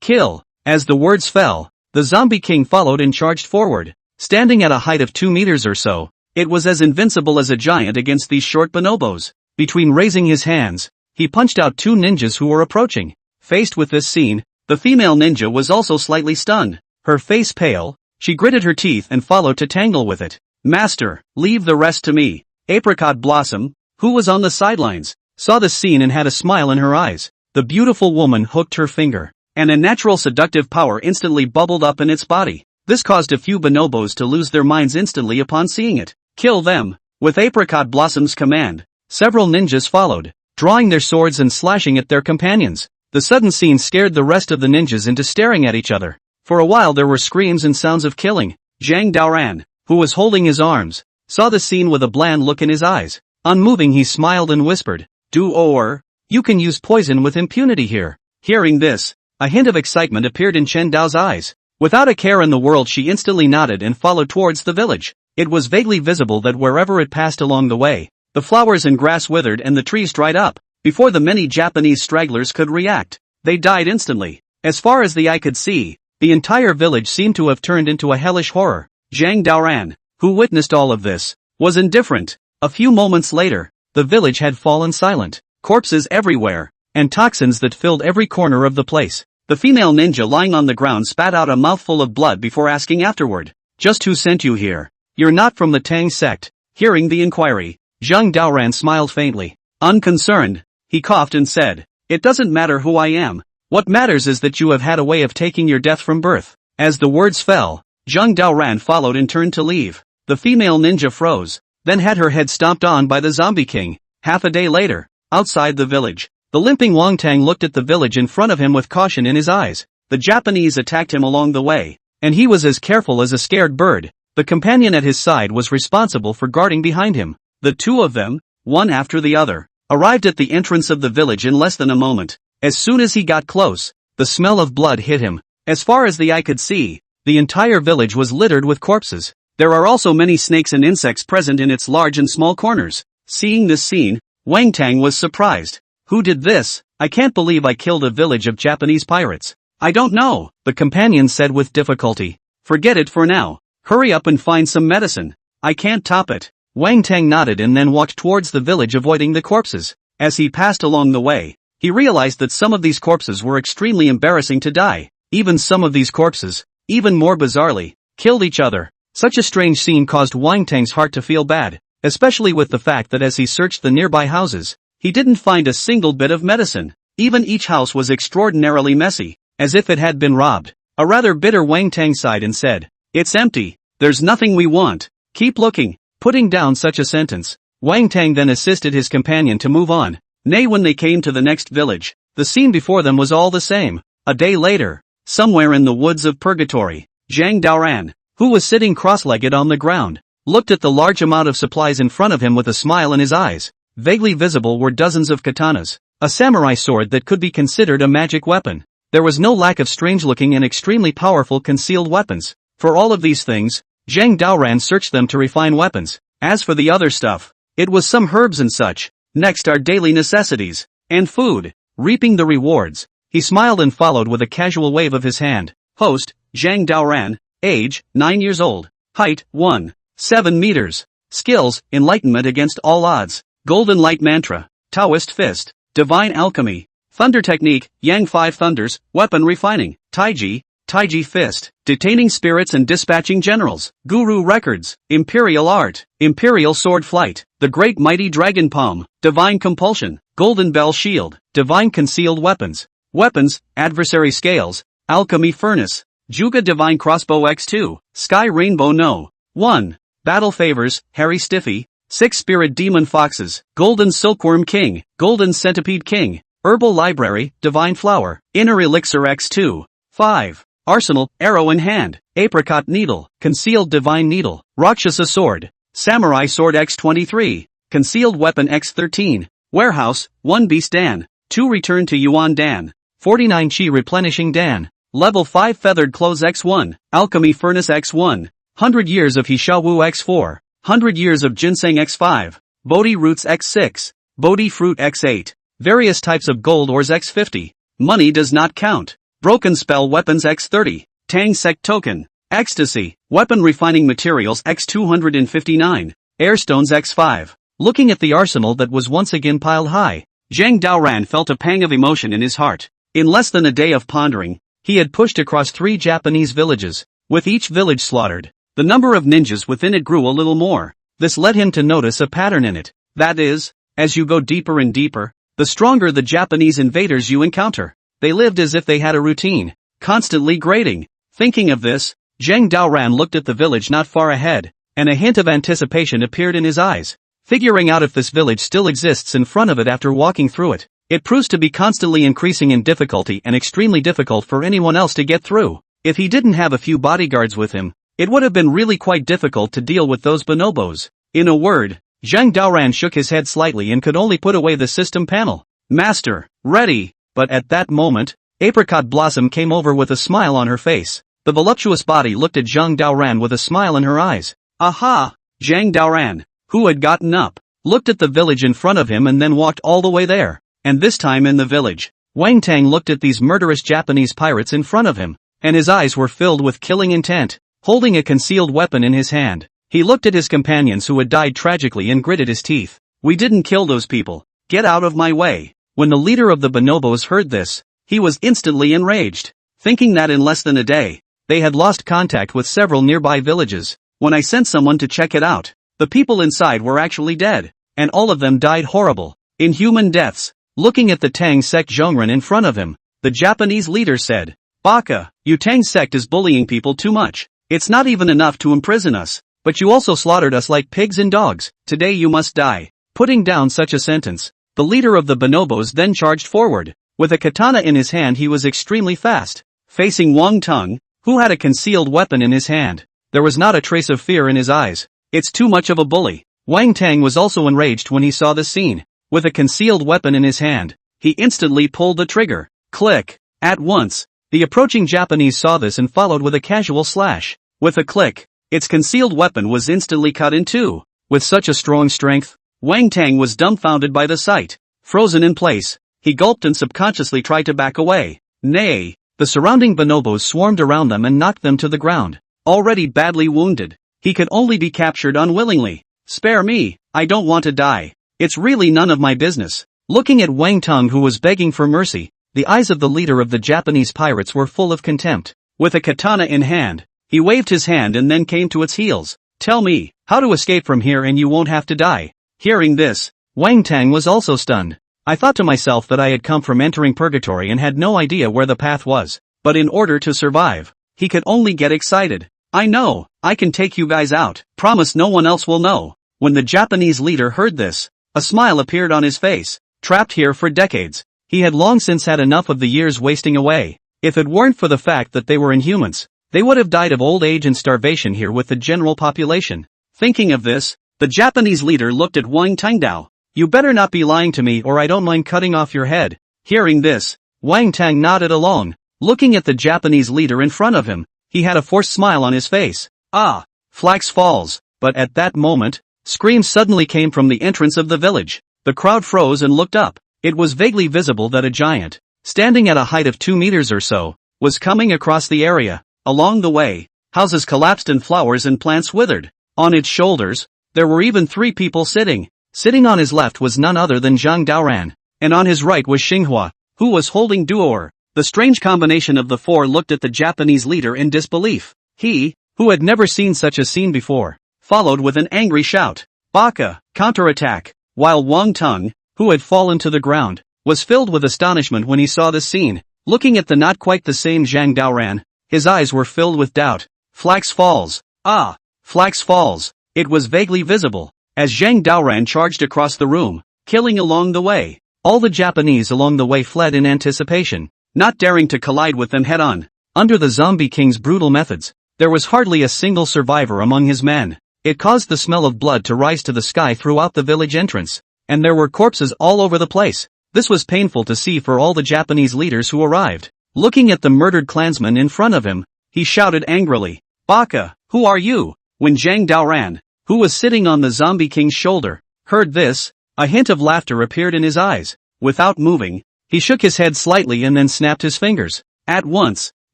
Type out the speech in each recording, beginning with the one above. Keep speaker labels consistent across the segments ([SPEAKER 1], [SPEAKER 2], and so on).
[SPEAKER 1] Kill. As the words fell, the zombie king followed and charged forward. Standing at a height of 2 meters or so, it was as invincible as a giant against these short bonobos. Between raising his hands, he punched out 2 ninjas who were approaching. Faced with this scene, the female ninja was also slightly stunned. Her face pale, she gritted her teeth and followed to tangle with it. Master, leave the rest to me. Apricot Blossom, who was on the sidelines, saw the scene and had a smile in her eyes. The beautiful woman hooked her finger, and a natural seductive power instantly bubbled up in its body. This caused a few bonobos to lose their minds instantly upon seeing it. Kill them. With Apricot Blossom's command, several ninjas followed, drawing their swords and slashing at their companions. The sudden scene scared the rest of the ninjas into staring at each other. For a while there were screams and sounds of killing. Zhang Daoran, who was holding his arms, saw the scene with a bland look in his eyes. Unmoving, he smiled and whispered, you can use poison with impunity here. Hearing this, a hint of excitement appeared in Chen Dao's eyes. Without a care in the world, she instantly nodded and followed towards the village. It was vaguely visible that wherever it passed along the way, the flowers and grass withered and the trees dried up. Before the many Japanese stragglers could react, they died instantly. As far as the eye could see, the entire village seemed to have turned into a hellish horror. Zhang Daoran, who witnessed all of this, was indifferent. A few moments later, the village had fallen silent. Corpses everywhere, and toxins that filled every corner of the place. The female ninja lying on the ground spat out a mouthful of blood before asking afterward, "Just who sent you here? You're not from the Tang sect." Hearing the inquiry, Zhang Daoran smiled faintly. Unconcerned, he coughed and said, "It doesn't matter who I am. What matters is that you have had a way of taking your death from birth." As the words fell, Zhang Daoran followed and turned to leave. The female ninja froze, then had her head stomped on by the zombie king. Half a day later, outside the village, the limping Wang Tang looked at the village in front of him with caution in his eyes. The Japanese attacked him along the way, and he was as careful as a scared bird. The companion at his side was responsible for guarding behind him. The two of them, one after the other, arrived at the entrance of the village in less than a moment. As soon as he got close, the smell of blood hit him. As far as the eye could see, the entire village was littered with corpses. There are also many snakes and insects present in its large and small corners. Seeing this scene, Wang Tang was surprised. "Who did this? I can't believe I killed a village of Japanese pirates." "I don't know," the companion said with difficulty. "Forget it for now. Hurry up and find some medicine. I can't top it." Wang Tang nodded and then walked towards the village, avoiding the corpses. As he passed along the way, he realized that some of these corpses were extremely embarrassing to die. Even some of these corpses, even more bizarrely, killed each other. Such a strange scene caused Wang Tang's heart to feel bad, especially with the fact that as he searched the nearby houses, he didn't find a single bit of medicine. Even each house was extraordinarily messy, as if it had been robbed. A rather bitter Wang Tang sighed and said, "It's empty. There's nothing we want. Keep looking." Putting down such a sentence, Wang Tang then assisted his companion to move on. When they came to the next village, the scene before them was all the same. A day later, somewhere in the woods of Purgatory, Zhang Daoran, who was sitting cross-legged on the ground, looked at the large amount of supplies in front of him with a smile in his eyes. Vaguely visible were dozens of katanas, a samurai sword that could be considered a magic weapon. There was no lack of strange-looking and extremely powerful concealed weapons. For all of these things, Zhang Daoran searched them to refine weapons. As for the other stuff, it was some herbs and such. Next are daily necessities, and food. Reaping the rewards, he smiled and followed with a casual wave of his hand. Host, Zhang Daoran, age, 9 years old, height, 1.7 meters. Skills, enlightenment against all odds, golden light mantra, Taoist fist, divine alchemy, thunder technique, Yang 5 thunders, weapon refining, Taiji fist, detaining spirits and dispatching generals, guru records, imperial art, imperial sword flight, the great mighty dragon palm, divine compulsion, golden bell shield, divine concealed weapons, adversary scales, alchemy furnace, Juga divine crossbow x2, sky rainbow no. 1. Battle favors, hairy stiffy, 6 spirit demon foxes, golden silkworm king, golden centipede king, herbal library, divine flower, inner elixir x2. 5. Arsenal, arrow in hand, apricot needle, concealed divine needle, Rakshasa sword, samurai sword x23, concealed weapon x13, warehouse, 1 beast dan, 2 return to Yuan dan, 49 chi replenishing dan, level 5 feathered clothes x1, alchemy furnace x1, 100 years of Hishawu x4, 100 years of ginseng x5, Bodhi roots x6, Bodhi fruit x8, various types of gold ores x50, money does not count. Broken spell weapons x30, Tang sect token, ecstasy, weapon refining materials x259, airstones x5. Looking at the arsenal that was once again piled high, Zhang Daoran felt a pang of emotion in his heart. In less than a day of pondering, he had pushed across 3 Japanese villages, with each village slaughtered. The number of ninjas within it grew a little more. This led him to notice a pattern in it. That is, as you go deeper and deeper, the stronger the Japanese invaders you encounter. They lived as if they had a routine, constantly grading. Thinking of this, Zhang Daoran looked at the village not far ahead, and a hint of anticipation appeared in his eyes. Figuring out if this village still exists in front of it after walking through it, it proves to be constantly increasing in difficulty and extremely difficult for anyone else to get through. If he didn't have a few bodyguards with him, it would have been really quite difficult to deal with those bonobos. In a word, Zhang Daoran shook his head slightly and could only put away the system panel. Master, ready! But at that moment, Apricot Blossom came over with a smile on her face. The voluptuous body looked at Zhang Daoran with a smile in her eyes. Aha! Zhang Daoran, who had gotten up, looked at the village in front of him and then walked all the way there. And this time in the village, Wang Tang looked at these murderous Japanese pirates in front of him, and his eyes were filled with killing intent. Holding a concealed weapon in his hand, he looked at his companions who had died tragically and gritted his teeth. We didn't kill those people. Get out of my way. When the leader of the bonobos heard this, he was instantly enraged, thinking that in less than a day, they had lost contact with several nearby villages. When I sent someone to check it out, the people inside were actually dead, and all of them died horrible, inhuman deaths. Looking at the Tang sect Zhongren in front of him, the Japanese leader said, Baka, you Tang sect is bullying people too much. It's not even enough to imprison us, but you also slaughtered us like pigs and dogs. Today you must die. Putting down such a sentence, the leader of the bonobos then charged forward. With a katana in his hand he was extremely fast, facing Wang Tung, who had a concealed weapon in his hand. There was not a trace of fear in his eyes. It's too much of a bully. Wang Tang was also enraged when he saw the scene. With a concealed weapon in his hand, he instantly pulled the trigger. Click. At once, the approaching Japanese saw this and followed with a casual slash. With a click, its concealed weapon was instantly cut in two. With such a strong strength, Wang Tang was dumbfounded by the sight. Frozen in place, he gulped and subconsciously tried to back away. Nay, the surrounding bonobos swarmed around them and knocked them to the ground. Already badly wounded, he could only be captured unwillingly. Spare me, I don't want to die. It's really none of my business. Looking at Wang Tung who was begging for mercy, the eyes of the leader of the Japanese pirates were full of contempt. With a katana in hand, he waved his hand and then came to its heels. Tell me, how to escape from here and you won't have to die. Hearing this, Wang Tang was also stunned. I thought to myself that I had come from entering purgatory and had no idea where the path was. But in order to survive, he could only get excited. I know, I can take you guys out. Promise no one else will know. When the Japanese leader heard this, a smile appeared on his face. Trapped here for decades, he had long since had enough of the years wasting away. If it weren't for the fact that they were Inhumans, they would have died of old age and starvation here with the general population. Thinking of this, the Japanese leader looked at Wang Tangdao. You better not be lying to me or I don't mind cutting off your head. Hearing this, Wang Tang nodded along. Looking at the Japanese leader in front of him, he had a forced smile on his face. Ah, Flax Falls. But at that moment, screams suddenly came from the entrance of the village. The crowd froze and looked up. It was vaguely visible that a giant, standing at a height of 2 meters or so, was coming across the area. Along the way, houses collapsed and flowers and plants withered. On its shoulders, there were even 3 people sitting. Sitting on his left was none other than Zhang Daoran, and on his right was Xinghua, who was holding Duor. The strange combination of the 4 looked at the Japanese leader in disbelief. He, who had never seen such a scene before, followed with an angry shout. Baka, counterattack, while Wang Tung, who had fallen to the ground, was filled with astonishment when he saw this scene. Looking at the not quite the same Zhang Daoran, his eyes were filled with doubt. Flax Falls. Ah, Flax Falls. It was vaguely visible, as Zhang Daoran charged across the room, killing along the way. All the Japanese along the way fled in anticipation, not daring to collide with them head-on. Under the Zombie King's brutal methods, there was hardly a single survivor among his men. It caused the smell of blood to rise to the sky throughout the village entrance, and there were corpses all over the place. This was painful to see for all the Japanese leaders who arrived. Looking at the murdered clansmen in front of him, he shouted angrily, Baka, who are you? When Zhang Daoran, who was sitting on the Zombie King's shoulder, heard this, a hint of laughter appeared in his eyes. Without moving, he shook his head slightly and then snapped his fingers. At once,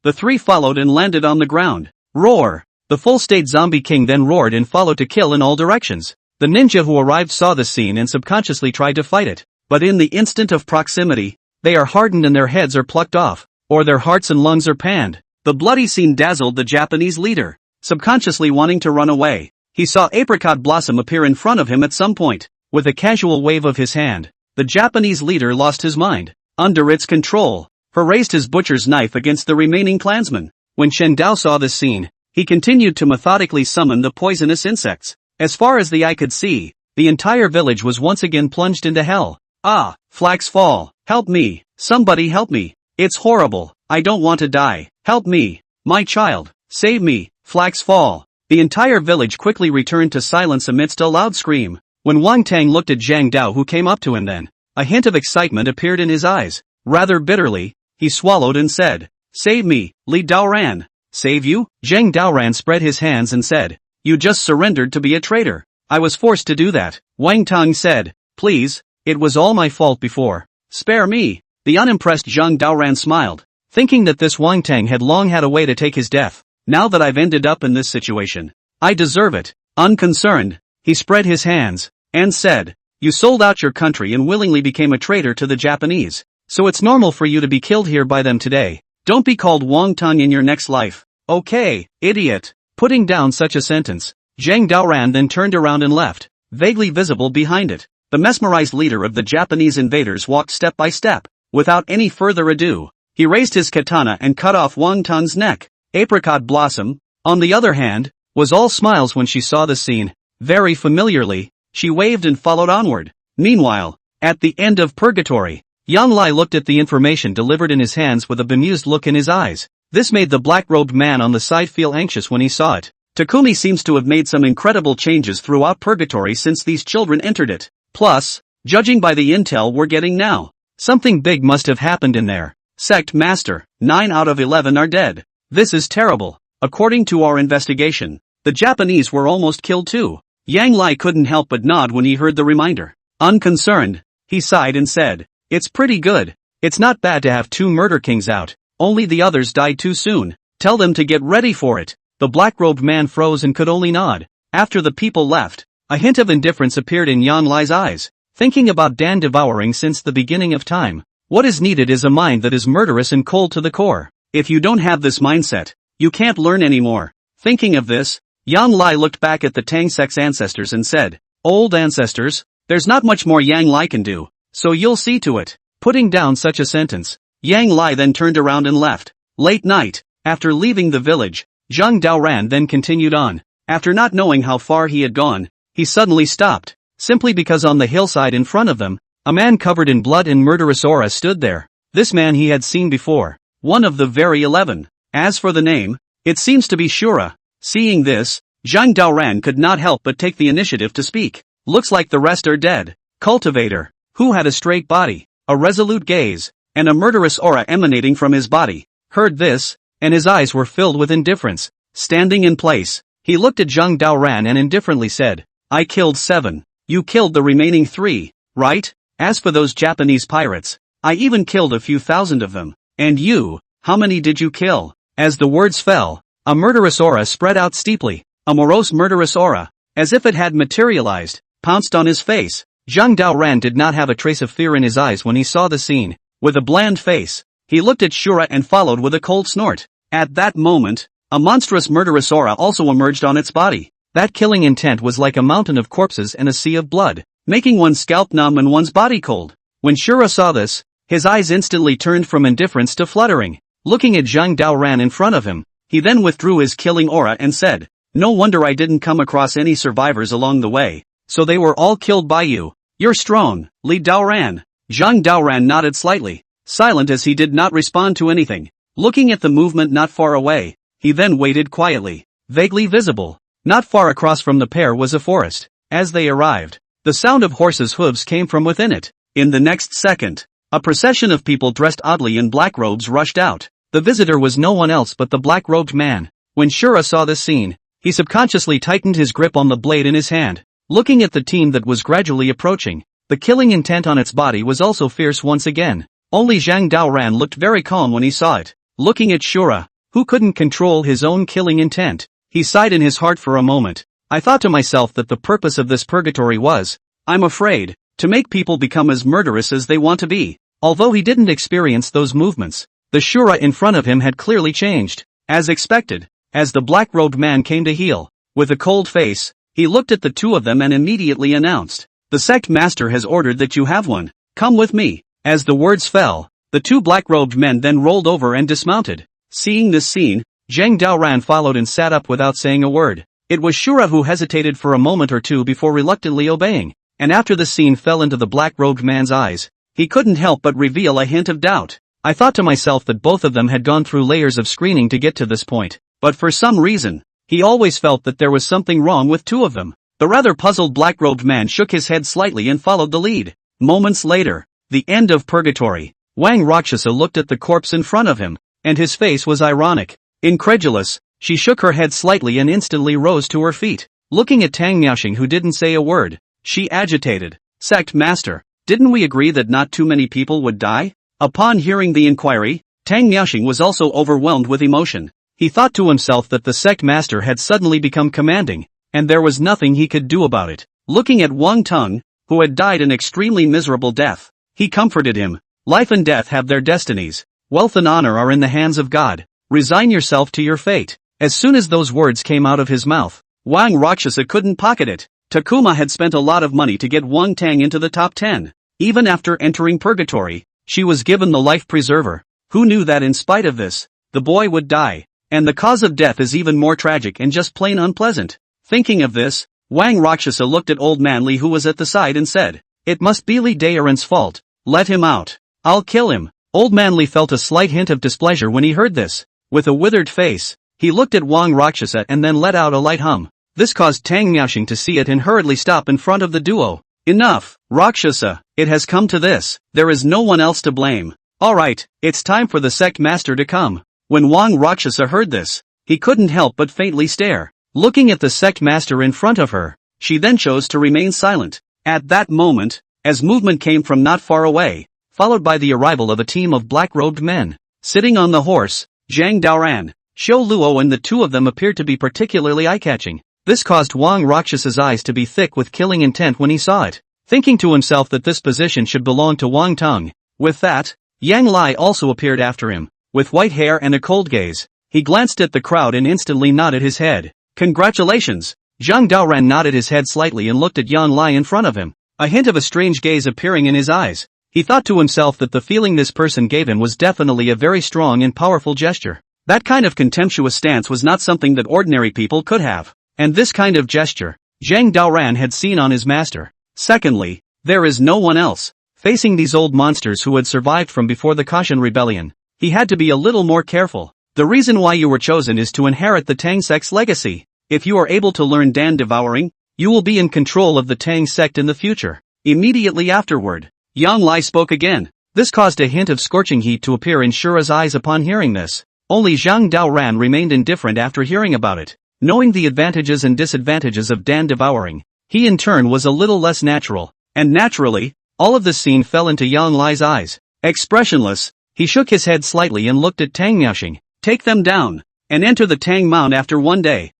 [SPEAKER 1] the three followed and landed on the ground. Roar! The full-state zombie king then roared and followed to kill in all directions. The ninja who arrived saw the scene and subconsciously tried to fight it, but in the instant of proximity, they are hardened and their heads are plucked off, or their hearts and lungs are panned. The bloody scene dazzled the Japanese leader. Subconsciously wanting to run away, he saw Apricot Blossom appear in front of him at some point. With a casual wave of his hand, the Japanese leader lost his mind. Under its control, he raised his butcher's knife against the remaining clansmen. When Shen Dao saw this scene, he continued to methodically summon the poisonous insects. As far as the eye could see, the entire village was once again plunged into hell. Ah, Flax Fall, help me, somebody help me. It's horrible, I don't want to die, help me, my child, save me, Flax Fall. The entire village quickly returned to silence amidst a loud scream. When Wang Tang looked at Zhang Dao who came up to him then, a hint of excitement appeared in his eyes. Rather bitterly, he swallowed and said, "Save me, Li Daoran." "Save you?" Zhang Daoran spread his hands and said, "You just surrendered to be a traitor." "I was forced to do that," Wang Tang said. "Please, it was all my fault before. Spare me." The unimpressed Zhang Daoran smiled, thinking that this Wang Tang had long had a way to take his death. "Now that I've ended up in this situation, I deserve it." Unconcerned, he spread his hands and said, "You sold out your country and willingly became a traitor to the Japanese, so it's normal for you to be killed here by them today. Don't be called Wang Tang in your next life." "Okay, idiot." Putting down such a sentence, Zhang Daoran then turned around and left, vaguely visible behind it. The mesmerized leader of the Japanese invaders walked step by step. Without any further ado, he raised his katana and cut off Wang Tang's neck. Apricot Blossom, on the other hand, was all smiles when she saw the scene. Very familiarly, she waved and followed onward. Meanwhile, at the end of purgatory, Yang Lai looked at the information delivered in his hands with a bemused look in his eyes. This made the black-robed man on the side feel anxious when he saw it. Takumi seems to have made some incredible changes throughout purgatory since these children entered it. Plus, judging by the intel we're getting now, something big must have happened in there. Sect Master, 9 out of 11 are dead. This is terrible. According to our investigation, the Japanese were almost killed too. Yang Lai couldn't help but nod when he heard the reminder. Unconcerned, he sighed and said, "It's pretty good. It's not bad to have 2 murder kings out. Only the others died too soon. Tell them to get ready for it." The black-robed man froze and could only nod. After the people left, a hint of indifference appeared in Yang Lai's eyes. Thinking about Dan devouring since the beginning of time. What is needed is a mind that is murderous and cold to the core. If you don't have this mindset, you can't learn anymore. Thinking of this, Yang Lai looked back at the Tang sect's ancestors and said, "Old ancestors, there's not much more Yang Lai can do, so you'll see to it." Putting down such a sentence, Yang Lai then turned around and left. Late night, after leaving the village, Zhang Daoran then continued on. After not knowing how far he had gone, he suddenly stopped, simply because on the hillside in front of them, a man covered in blood and murderous aura stood there. This man he had seen before, one of the very 11. As for the name, it seems to be Shura. Seeing this, Zhang Daoran could not help but take the initiative to speak. "Looks like the rest are dead." Cultivator, who had a straight body, a resolute gaze, and a murderous aura emanating from his body, heard this, and his eyes were filled with indifference. Standing in place, he looked at Zhang Daoran and indifferently said, "I killed 7. You killed the remaining 3, right? As for those Japanese pirates, I even killed a few thousand of them. And you, how many did you kill?" As the words fell, a murderous aura spread out steeply. A morose murderous aura, as if it had materialized, pounced on his face. Zhang Daoran did not have a trace of fear in his eyes when he saw the scene. With a bland face, he looked at Shura and followed with a cold snort. At that moment, a monstrous murderous aura also emerged on its body. That killing intent was like a mountain of corpses and a sea of blood, making one's scalp numb and one's body cold. When Shura saw this, his eyes instantly turned from indifference to fluttering. Looking at Zhang Daoran in front of him, he then withdrew his killing aura and said, "No wonder I didn't come across any survivors along the way. So they were all killed by you. You're strong, Li Daoran." Zhang Daoran nodded slightly, silent as he did not respond to anything. Looking at the movement not far away, he then waited quietly. Vaguely visible, not far across from the pair was a forest. As they arrived, the sound of horses' hooves came from within it. In the next second, a procession of people dressed oddly in black robes rushed out. The visitor was no one else but the black-robed man. When Shura saw this scene, he subconsciously tightened his grip on the blade in his hand. Looking at the team that was gradually approaching, the killing intent on its body was also fierce once again. Only Zhang Daoran looked very calm when he saw it. looking at Shura, who couldn't control his own killing intent. He sighed in his heart for a moment. I thought to myself that the purpose of this purgatory was, I'm afraid, to make people become as murderous as they want to be. Although he didn't experience those movements, the Shura in front of him had clearly changed. As expected, as the black-robed man came to heel, with a cold face, he looked at the two of them and immediately announced, the sect master has ordered that you have one. Come with me. As the words fell, the two black-robed men then rolled over and dismounted. Seeing this scene, Zhang Daoran followed and sat up without saying a word. It was Shura who hesitated for a moment or two before reluctantly obeying, and after the scene fell into the black-robed man's eyes, he couldn't help but reveal a hint of doubt. I thought to myself that both of them had gone through layers of screening to get to this point, but for some reason, he always felt that there was something wrong with two of them. The rather puzzled black-robed man shook his head slightly and followed the lead. Moments later, the end of purgatory. Wang Rakshasa looked at the corpse in front of him, and his face was ironic. Incredulous, she shook her head slightly and instantly rose to her feet. Looking at Tang Miaoxing, who didn't say a word, she agitated. Sect Master, didn't we agree that not too many people would die? Upon hearing the inquiry, Tang Miaoxing was also overwhelmed with emotion. He thought to himself that the sect master had suddenly become commanding, and there was nothing he could do about it. Looking at Wang Tung, who had died an extremely miserable death, he comforted him. Life and death have their destinies. Wealth and honor are in the hands of God. Resign yourself to your fate. As soon as those words came out of his mouth, Wang Rakshasa couldn't pocket it. Takuma had spent a lot of money to get Wang Tang into the top 10. Even after entering purgatory, she was given the life preserver. Who knew that in spite of this, the boy would die? And the cause of death is even more tragic and just plain unpleasant. Thinking of this, Wang Rakshasa looked at old man Li, who was at the side, and said, it must be Li Daoran's fault. Let him out. I'll kill him. Old man Li felt a slight hint of displeasure when he heard this. With a withered face, he looked at Wang Rakshasa and then let out a light hum. This caused Tang Miaoxing to see it and hurriedly stop in front of the duo. Enough, Rakshasa, it has come to this. There is no one else to blame. Alright, it's time for the sect master to come. When Wang Rakshasa heard this, he couldn't help but faintly stare. Looking at the sect master in front of her, she then chose to remain silent. At that moment, as movement came from not far away, followed by the arrival of a team of black-robed men. Sitting on the horse, Zhang Daoran, Xiu Luo and the two of them appeared to be particularly eye-catching. This caused Wang Rakshasa's eyes to be thick with killing intent when he saw it, thinking to himself that this position should belong to Wang Tung. With that, Yang Lai also appeared after him, with white hair and a cold gaze. He glanced at the crowd and instantly nodded his head. Congratulations! Zhang Daoran nodded his head slightly and looked at Yang Lai in front of him, a hint of a strange gaze appearing in his eyes. He thought to himself that the feeling this person gave him was definitely a very strong and powerful gesture. That kind of contemptuous stance was not something that ordinary people could have. And this kind of gesture, Zhang Daoran had seen on his master. Secondly, there is no one else. Facing these old monsters who had survived from before the Kashan rebellion, he had to be a little more careful. The reason why you were chosen is to inherit the Tang sect's legacy. If you are able to learn Dan devouring, you will be in control of the Tang sect in the future. Immediately afterward, Yang Lai spoke again. This caused a hint of scorching heat to appear in Shura's eyes upon hearing this. Only Zhang Daoran remained indifferent after hearing about it. Knowing the advantages and disadvantages of Dan devouring, he in turn was a little less natural. And naturally, all of this scene fell into Yang Lai's eyes. Expressionless, he shook his head slightly and looked at Tang Miaoxing. Take them down, and enter the Tang Mound after one day.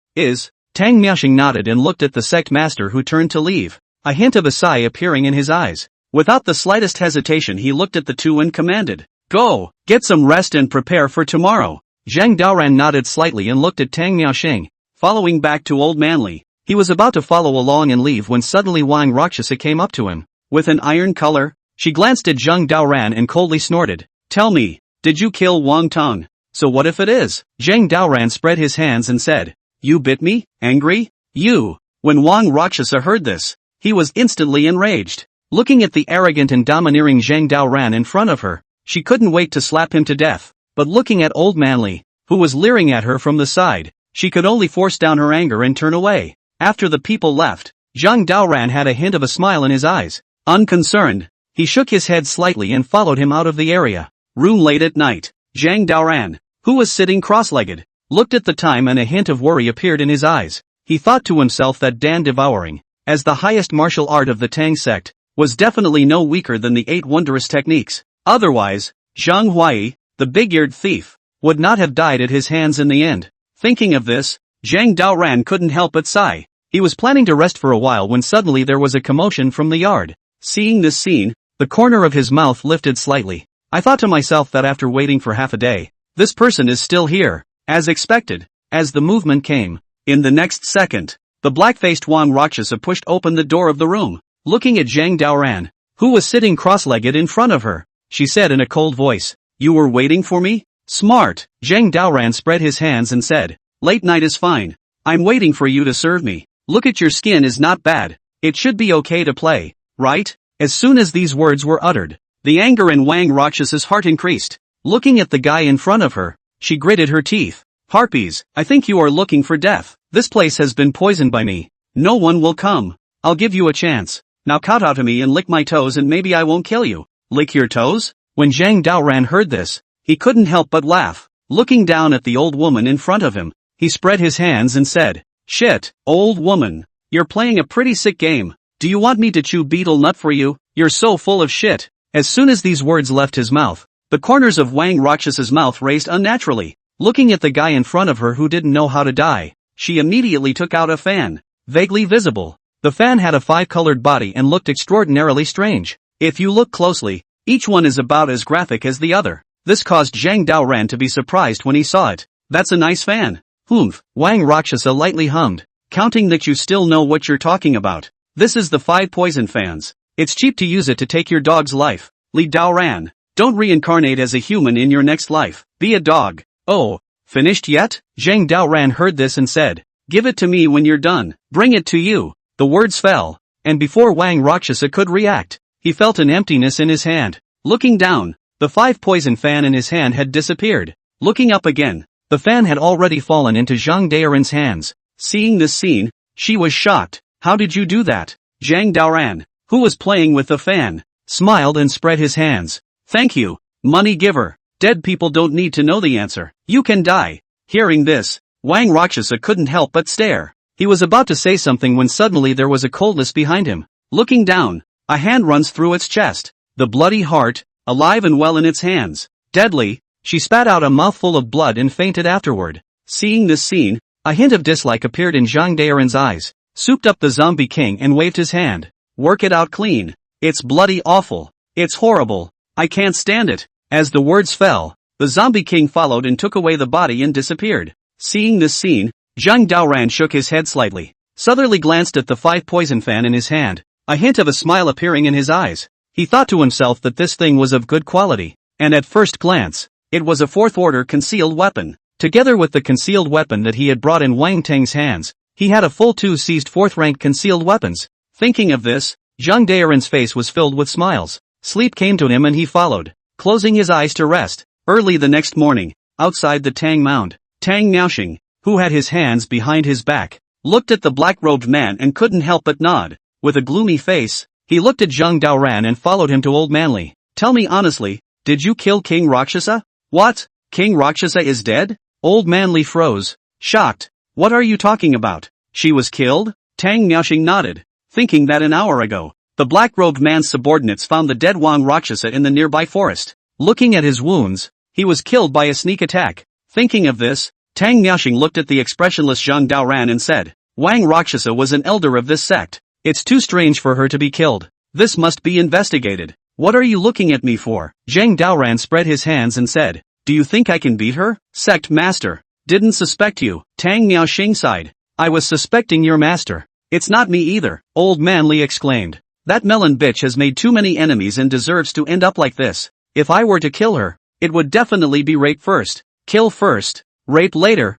[SPEAKER 1] Tang Miaoxing nodded and looked at the sect master, who turned to leave, a hint of a sigh appearing in his eyes. Without the slightest hesitation he looked at the two and commanded, go, get some rest and prepare for tomorrow. Zhang Daoran nodded slightly and looked at Tang Miaoxing, following back to Old Man Li. He was about to follow along and leave when suddenly Wang Rakshasa came up to him. With an iron color, she glanced at Zhang Daoran and coldly snorted, tell me, did you kill Wang Tung? So what if it is? Zhang Daoran spread his hands and said, you bit me? Angry? You? When Wang Rakshasa heard this, he was instantly enraged. Looking at the arrogant and domineering Zhang Daoran in front of her, she couldn't wait to slap him to death. But looking at Old Man Li, who was leering at her from the side, she could only force down her anger and turn away. After the people left, Zhang Daoran had a hint of a smile in his eyes. Unconcerned, he shook his head slightly and followed him out of the area. Room late at night. Zhang Daoran, who was sitting cross-legged, looked at the time and a hint of worry appeared in his eyes. He thought to himself that Dan devouring, as the highest martial art of the Tang sect, was definitely no weaker than the 8 wondrous techniques. Otherwise, Zhang Huai, the big-eared thief, would not have died at his hands in the end. Thinking of this, Zhang Daoran couldn't help but sigh. He was planning to rest for a while when suddenly there was a commotion from the yard. Seeing this scene, the corner of his mouth lifted slightly. I thought to myself that after waiting for half a day, this person is still here, as expected. As the movement came, in the next second, the black-faced Wang Rakshasa pushed open the door of the room. Looking at Zhang Daoran, who was sitting cross-legged in front of her, she said in a cold voice, "You were waiting for me? Smart." Zhang Daoran spread his hands and said, "Late night is fine. I'm waiting for you to serve me. Look at your skin is not bad. It should be okay to play, right?" As soon as these words were uttered, the anger in Wang Rakshasa's heart increased. Looking at the guy in front of her, she gritted her teeth. "Harpies, I think you are looking for death. This place has been poisoned by me. No one will come. I'll give you a chance. Now kowtow to me and lick my toes and maybe I won't kill you." Lick your toes? When Zhang Daoran heard this, he couldn't help but laugh. Looking down at the old woman in front of him, he spread his hands and said, "Shit, old woman. You're playing a pretty sick game. Do you want me to chew beetle nut for you? You're so full of shit." As soon as these words left his mouth, the corners of Wang Rakshasa's mouth raised unnaturally. Looking at the guy in front of her who didn't know how to die, she immediately took out a fan. Vaguely visible, the fan had a five-colored body and looked extraordinarily strange. If you look closely, each one is about as graphic as the other. This caused Zhang Daoran to be surprised when he saw it. "That's a nice fan." "Humph," Wang Rakshasa lightly hummed, "counting that you still know what you're talking about. This is the 5 poison fans. It's cheap to use it to take your dog's life. Li Daoran, don't reincarnate as a human in your next life. Be a dog." "Oh, finished yet?" Zhang Daoran heard this and said, "Give it to me when you're done. Bring it to you." The words fell, and before Wang Rakshasa could react, he felt an emptiness in his hand. Looking down, the 5 poison fan in his hand had disappeared. Looking up again, the fan had already fallen into Zhang Daoran's hands. Seeing this scene, she was shocked. "How did you do that?" Zhang Daoran, who was playing with the fan, smiled and spread his hands. "Thank you, money giver. Dead people don't need to know the answer. You can die." Hearing this, Wang Rakshasa couldn't help but stare. He was about to say something when suddenly there was a coldness behind him. Looking down, a hand runs through its chest. The bloody heart, alive and well in its hands. Deadly, she spat out a mouthful of blood and fainted afterward. Seeing this scene, a hint of dislike appeared in Zhang Daoran's eyes. Souped up the zombie king and waved his hand. "Work it out clean. It's bloody awful. It's horrible. I can't stand it." As the words fell, the zombie king followed and took away the body and disappeared. Seeing this scene, Zhang Daoran shook his head slightly. Southerly glanced at the 5 poison fan in his hand, a hint of a smile appearing in his eyes. He thought to himself that this thing was of good quality, and at first glance, it was a 4th-order concealed weapon. Together with the concealed weapon that he had brought in Wang Teng's hands, he had a full 2 seized 4th-rank concealed weapons. Thinking of this, Zhang Daoran's face was filled with smiles. Sleep came to him and he followed, closing his eyes to rest. Early the next morning, outside the Tang Mound, Tang Miaoxing, who had his hands behind his back, looked at the black-robed man and couldn't help but nod. With a gloomy face, he looked at Zhang Daoran and followed him to Old Manly. "Tell me honestly, did you kill King Rakshasa?" "What? King Rakshasa is dead?" Old Manly froze, shocked. "What are you talking about? She was killed?" Tang Miaoxing nodded, thinking that an hour ago, the black-robed man's subordinates found the dead Wang Rakshasa in the nearby forest. Looking at his wounds, he was killed by a sneak attack. Thinking of this, Tang Miaoxing looked at the expressionless Zhang Daoran and said, "Wang Rakshasa was an elder of this sect. It's too strange for her to be killed. This must be investigated." "What are you looking at me for?" Zhang Daoran spread his hands and said, "Do you think I can beat her?" "Sect master. Didn't suspect you." Tang Miaoxing sighed. "I was suspecting your master." "It's not me either," Old Manly exclaimed. "That melon bitch has made too many enemies and deserves to end up like this. If I were to kill her, it would definitely be rape first. Kill first, rape later.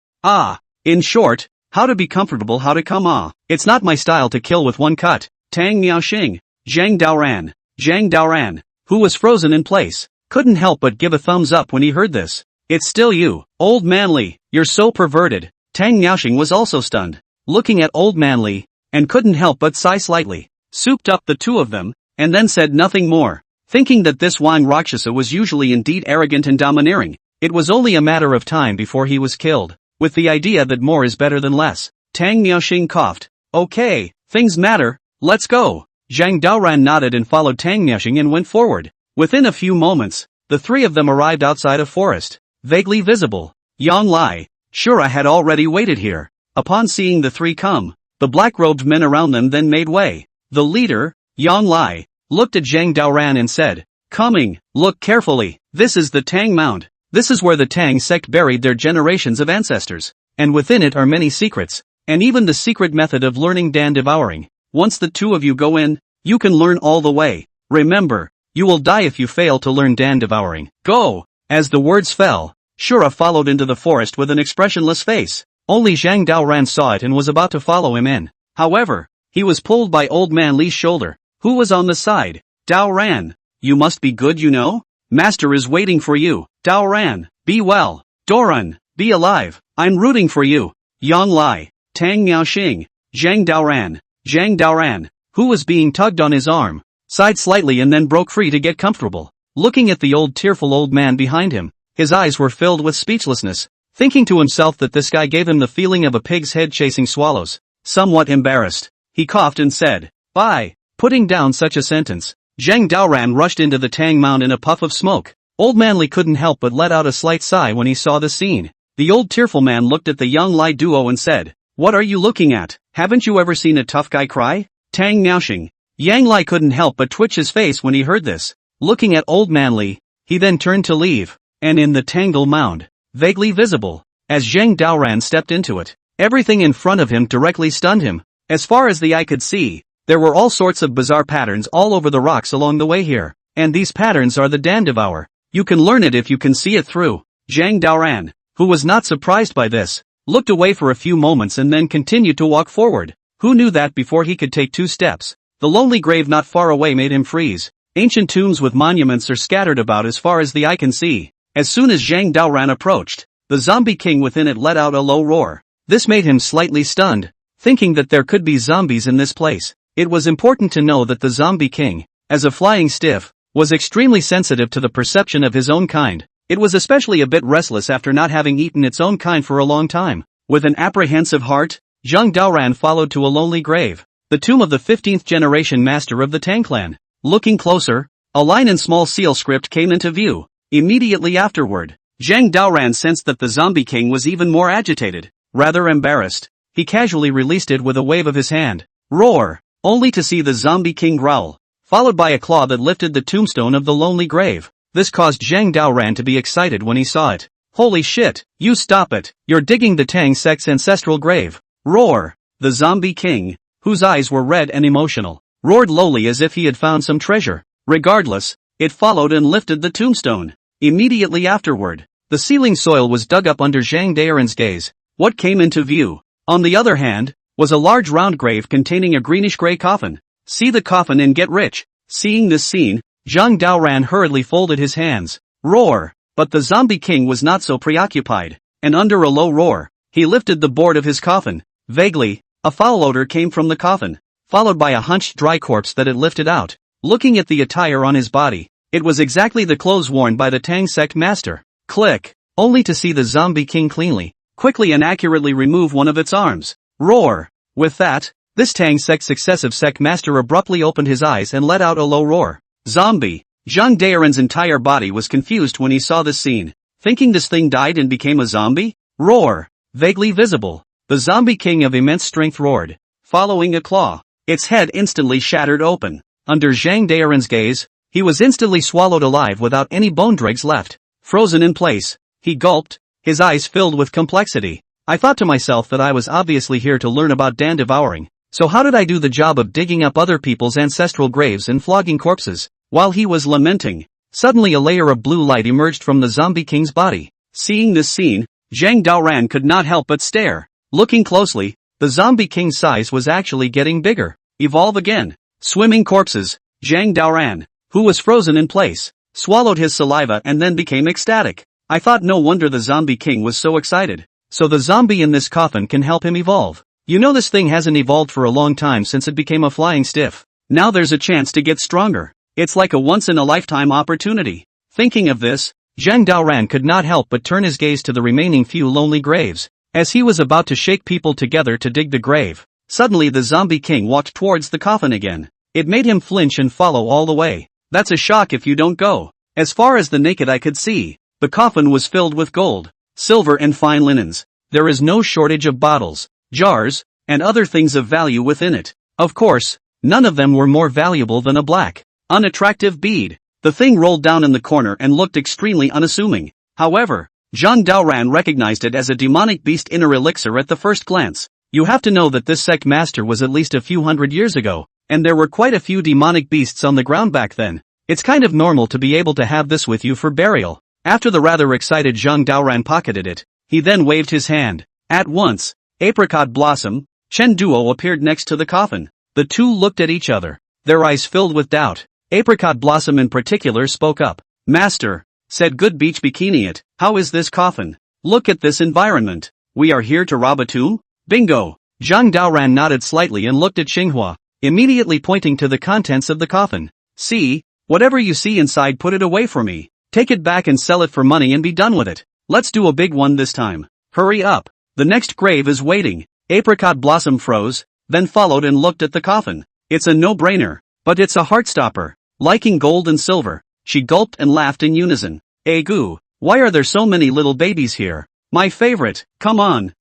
[SPEAKER 1] In short, how to be comfortable, how to come. It's not my style to kill with one cut." Tang Miaoxing, Zhang Daoran, who was frozen in place, couldn't help but give a thumbs up when he heard this. "It's still you, Old Manly, you're so perverted." Tang Miaoxing was also stunned, looking at Old Manly, and couldn't help but sigh slightly. Souped up the two of them, and then said nothing more. Thinking that this Wang Rakshasa was usually indeed arrogant and domineering, it was only a matter of time before he was killed, with the idea that more is better than less. Tang Miaoxing coughed. "Okay, things matter, let's go." Zhang Daoran nodded and followed Tang Miaoxing and went forward. Within a few moments, the three of them arrived outside a forest. vaguely visible. Yang Lai, Shura had already waited here. Upon seeing the three come, the black-robed men around them then made way. The leader, Yang Lai, looked at Zhang Daoran and said, "Coming, look carefully. This is the Tang Mound. This is where the Tang sect buried their generations of ancestors, and within it are many secrets, and even the secret method of learning Dan devouring. Once the two of you go in, you can learn all the way. Remember, you will die if you fail to learn Dan devouring. Go!" As the words fell, Shura followed into the forest with an expressionless face. Only Zhang Daoran saw it and was about to follow him in. However, he was pulled by Old Man Li's shoulder, who was on the side. "Daoran, you must be good, you know? Master is waiting for you. Daoran, be well. Doran, be alive. I'm rooting for you." Yang Lai, Tang Miaoxing, Zhang Daoran, who was being tugged on his arm, sighed slightly and then broke free to get comfortable. Looking at the tearful old man behind him, his eyes were filled with speechlessness, thinking to himself that this guy gave him the feeling of a pig's head chasing swallows. Somewhat embarrassed, he coughed and said, "Bye." Putting down such a sentence, Zhang Daoran rushed into the Tang Mound in a puff of smoke. Old Man Li couldn't help but let out a slight sigh when he saw the scene. The old tearful man looked at the young Lai duo and said, "What are you looking at? Haven't you ever seen a tough guy cry?" Tang Miaoxing. Yang Lai couldn't help but twitch his face when he heard this. Looking at Old Man Li, he then turned to leave, and in the Tangle Mound, vaguely visible, as Zhang Daoran stepped into it, everything in front of him directly stunned him. As far as the eye could see, there were all sorts of bizarre patterns all over the rocks along the way here, and these patterns are the Dan Devour. You can learn it if you can see it through. Zhang Daoran, who was not surprised by this, looked away for a few moments and then continued to walk forward. Who knew that before he could take 2 steps, the lonely grave not far away made him freeze. Ancient tombs with monuments are scattered about as far as the eye can see. As soon as Zhang Daoran approached, the zombie king within it let out a low roar. This made him slightly stunned, thinking that there could be zombies in this place. It was important to know that the zombie king, as a flying stiff, was extremely sensitive to the perception of his own kind. It was especially a bit restless after not having eaten its own kind for a long time. With an apprehensive heart, Zhang Daoran followed to a lonely grave, the tomb of the 15th generation master of the Tang clan. Looking closer, a line in small seal script came into view. Immediately afterward, Zhang Daoran sensed that the zombie king was even more agitated. Rather embarrassed, he casually released it with a wave of his hand. Roar! Only to see the zombie king growl, followed by a claw that lifted the tombstone of the lonely grave. This caused Zhang Daoran to be excited when he saw it. "Holy shit, you stop it, you're digging the Tang sect's ancestral grave." Roar! The zombie king, whose eyes were red and emotional, roared lowly as if he had found some treasure. Regardless, it followed and lifted the tombstone. Immediately afterward, the ceiling soil was dug up under Zhang Daoran's gaze. What came into view, on the other hand, was a large round grave containing a greenish-gray coffin. "See the coffin and get rich." Seeing this scene, Zhang Daoran hurriedly folded his hands. Roar! But the zombie king was not so preoccupied, and under a low roar, he lifted the board of his coffin. Vaguely, a foul odor came from the coffin, followed by a hunched dry corpse that it lifted out. Looking at the attire on his body, it was exactly the clothes worn by the Tang sect master. Click! Only to see the zombie king quickly and accurately remove one of its arms. Roar! With that, this Tang sect successive sect master abruptly opened his eyes and let out a low roar. Zombie! Zhang Daoran's entire body was confused when he saw this scene, thinking this thing died and became a zombie? Roar! Vaguely visible, the zombie king of immense strength roared, following a claw. Its head instantly shattered open. Under Zhang Daoran's gaze, he was instantly swallowed alive without any bone dregs left. Frozen in place, he gulped, his eyes filled with complexity. I thought to myself that I was obviously here to learn about Dan devouring, so how did I do the job of digging up other people's ancestral graves and flogging corpses? While he was lamenting, suddenly a layer of blue light emerged from the zombie king's body. Seeing this scene, Zhang Daoran could not help but stare. Looking closely, the zombie king's size was actually getting bigger. Evolve again. Swimming corpses. Zhang Daoran, who was frozen in place, swallowed his saliva and then became ecstatic. I thought no wonder the zombie king was so excited. So the zombie in this coffin can help him evolve. You know, this thing hasn't evolved for a long time since it became a flying stiff. Now there's a chance to get stronger. It's like a once-in-a-lifetime opportunity. Thinking of this, Zhang Daoran could not help but turn his gaze to the remaining few lonely graves. As he was about to shake people together to dig the grave, suddenly the zombie king walked towards the coffin again. It made him flinch and follow all the way. That's a shock if you don't go. As far as the naked eye could see, The coffin was filled with gold, silver and fine linens. There is no shortage of bottles, jars, and other things of value within it. Of course, none of them were more valuable than a black, unattractive bead. The thing rolled down in the corner and looked extremely unassuming. However, Zhang Daoran recognized it as a demonic beast inner elixir at the first glance. You have to know that this sect master was at least a few hundred years ago, and there were quite a few demonic beasts on the ground back then. It's kind of normal to be able to have this with you for burial. After the rather excited Zhang Daoran pocketed it, he then waved his hand. At once, Apricot Blossom, Chen Duo appeared next to the coffin. The two looked at each other, their eyes filled with doubt. Apricot Blossom in particular spoke up. Master, said Good Beach Bikini It, how is this coffin? Look at this environment. We are here to rob a tomb? Bingo! Zhang Daoran nodded slightly and looked at Xinghua, immediately pointing to the contents of the coffin. See, whatever you see inside put it away for me. Take it back and sell it for money and be done with it. Let's do a big one this time. Hurry up. The next grave is waiting. Apricot Blossom froze, then followed and looked at the coffin. It's a no-brainer, but it's a heartstopper. Liking gold and silver, she gulped and laughed in unison. Goo, why are there so many little babies here? My favorite, come on,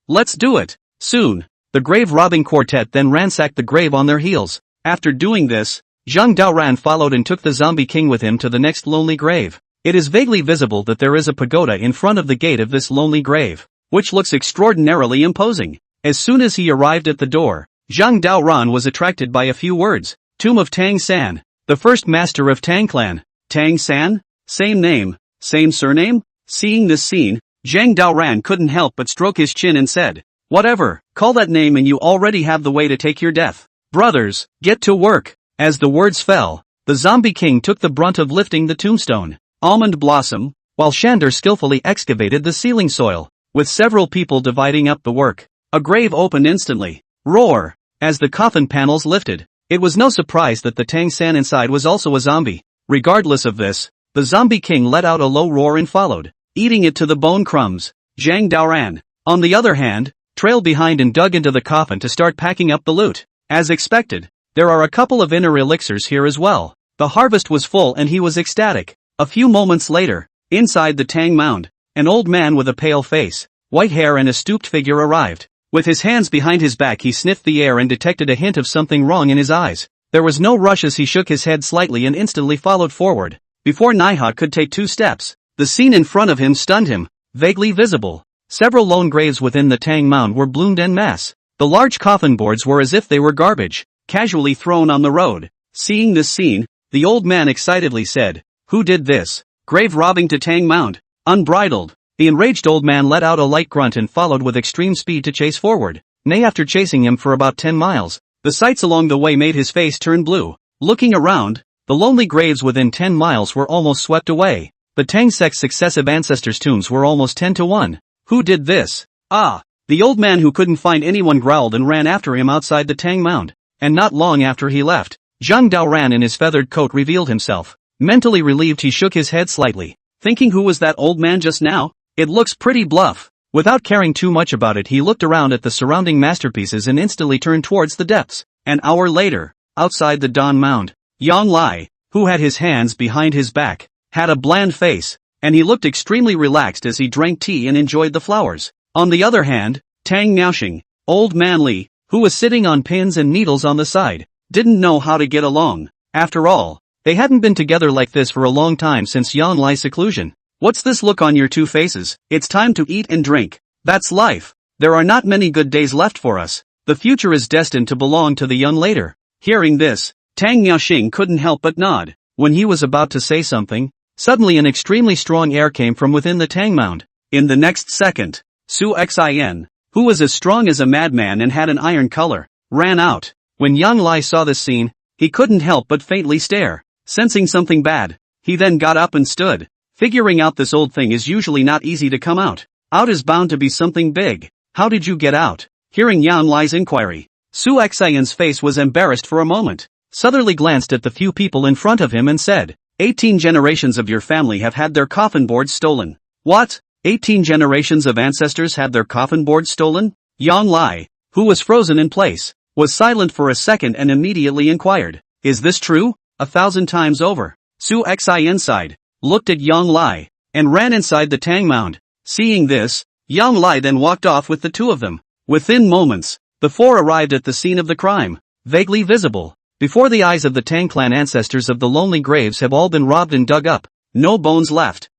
[SPEAKER 1] let's do it. Soon, the grave robbing quartet then ransacked the grave on their heels. After doing this, Zhang Daoran followed and took the zombie king with him to the next lonely grave. It is vaguely visible that there is a pagoda in front of the gate of this lonely grave, which looks extraordinarily imposing. As soon as he arrived at the door, Zhang Daoran was attracted by a few words. Tomb of Tang San, the first master of Tang clan. Tang San? Same name, same surname? Seeing this scene, Zhang Daoran couldn't help but stroke his chin and said, whatever, call that name and you already have the way to take your death. Brothers, get to work. As the words fell, the zombie king took the brunt of lifting the tombstone, Almond Blossom, while Shander skillfully excavated the ceiling soil, with several people dividing up the work. A grave opened instantly. Roar! As the coffin panels lifted. It was no surprise that the Tang San inside was also a zombie. Regardless of this, the zombie king let out a low roar and followed, eating it to the bone crumbs. Zhang Daoran, on the other hand, trailed behind and dug into the coffin to start packing up the loot. As expected, there are a couple of inner elixirs here as well. The harvest was full and he was ecstatic. A few moments later, inside the Tang mound, an old man with a pale face, white hair and a stooped figure arrived. With his hands behind his back he sniffed the air and detected a hint of something wrong in his eyes. There was no rush as he shook his head slightly and instantly followed forward. Before Naiha could take 2 steps, the scene in front of him stunned him. Vaguely visible, several lone graves within the Tang mound were bloomed en masse. The large coffin boards were as if they were garbage, casually thrown on the road. Seeing this scene, the old man excitedly said, who did this? Grave robbing to Tang mound. Unbridled. The enraged old man let out a light grunt and followed with extreme speed to chase forward. Nay, after chasing him for about 10 miles, the sights along the way made his face turn blue. Looking around, the lonely graves within 10 miles were almost swept away. The Tang sect's successive ancestors' tombs were almost 10 to 1. Who did this? Ah! The old man who couldn't find anyone growled and ran after him outside the Tang mound. And not long after he left, Zhang Daoran in his feathered coat revealed himself. Mentally relieved he shook his head slightly, thinking who was that old man just now? It looks pretty bluff. Without caring too much about it he looked around at the surrounding masterpieces and instantly turned towards the depths. An hour later, outside the Dawn mound, Yang Lai, who had his hands behind his back, had a bland face, and he looked extremely relaxed as he drank tea and enjoyed the flowers. On the other hand, Tang Miaoxing, old man Li, who was sitting on pins and needles on the side, didn't know how to get along. After all, they hadn't been together like this for a long time since Yang Lai's seclusion. What's this look on your two faces? It's time to eat and drink. That's life. There are not many good days left for us. The future is destined to belong to the young later. Hearing this, Tang Miaoxing couldn't help but nod. When he was about to say something, suddenly an extremely strong air came from within the Tang mound. In the next second, Su Xin, who was as strong as a madman and had an iron color, ran out. When Yang Lai saw this scene, he couldn't help but faintly stare, sensing something bad. He then got up and stood. Figuring out this old thing is usually not easy to come out. Out is bound to be something big. How did you get out? Hearing Yang Lai's inquiry, Su Xion's face was embarrassed for a moment. Southerly glanced at the few people in front of him and said, 18 generations of your family have had their coffin boards stolen. What? 18 generations of ancestors had their coffin boards stolen? Yang Lai, who was frozen in place, was silent for a second and immediately inquired, is this true? 1,000 times over. Su Xion sighed, looked at Yang Lai, and ran inside the Tang Mound. Seeing this, Yang Lai then walked off with the two of them. Within moments, the four arrived at the scene of the crime, vaguely visible. Before the eyes of the Tang clan, ancestors of the lonely graves have all been robbed and dug up. No bones left.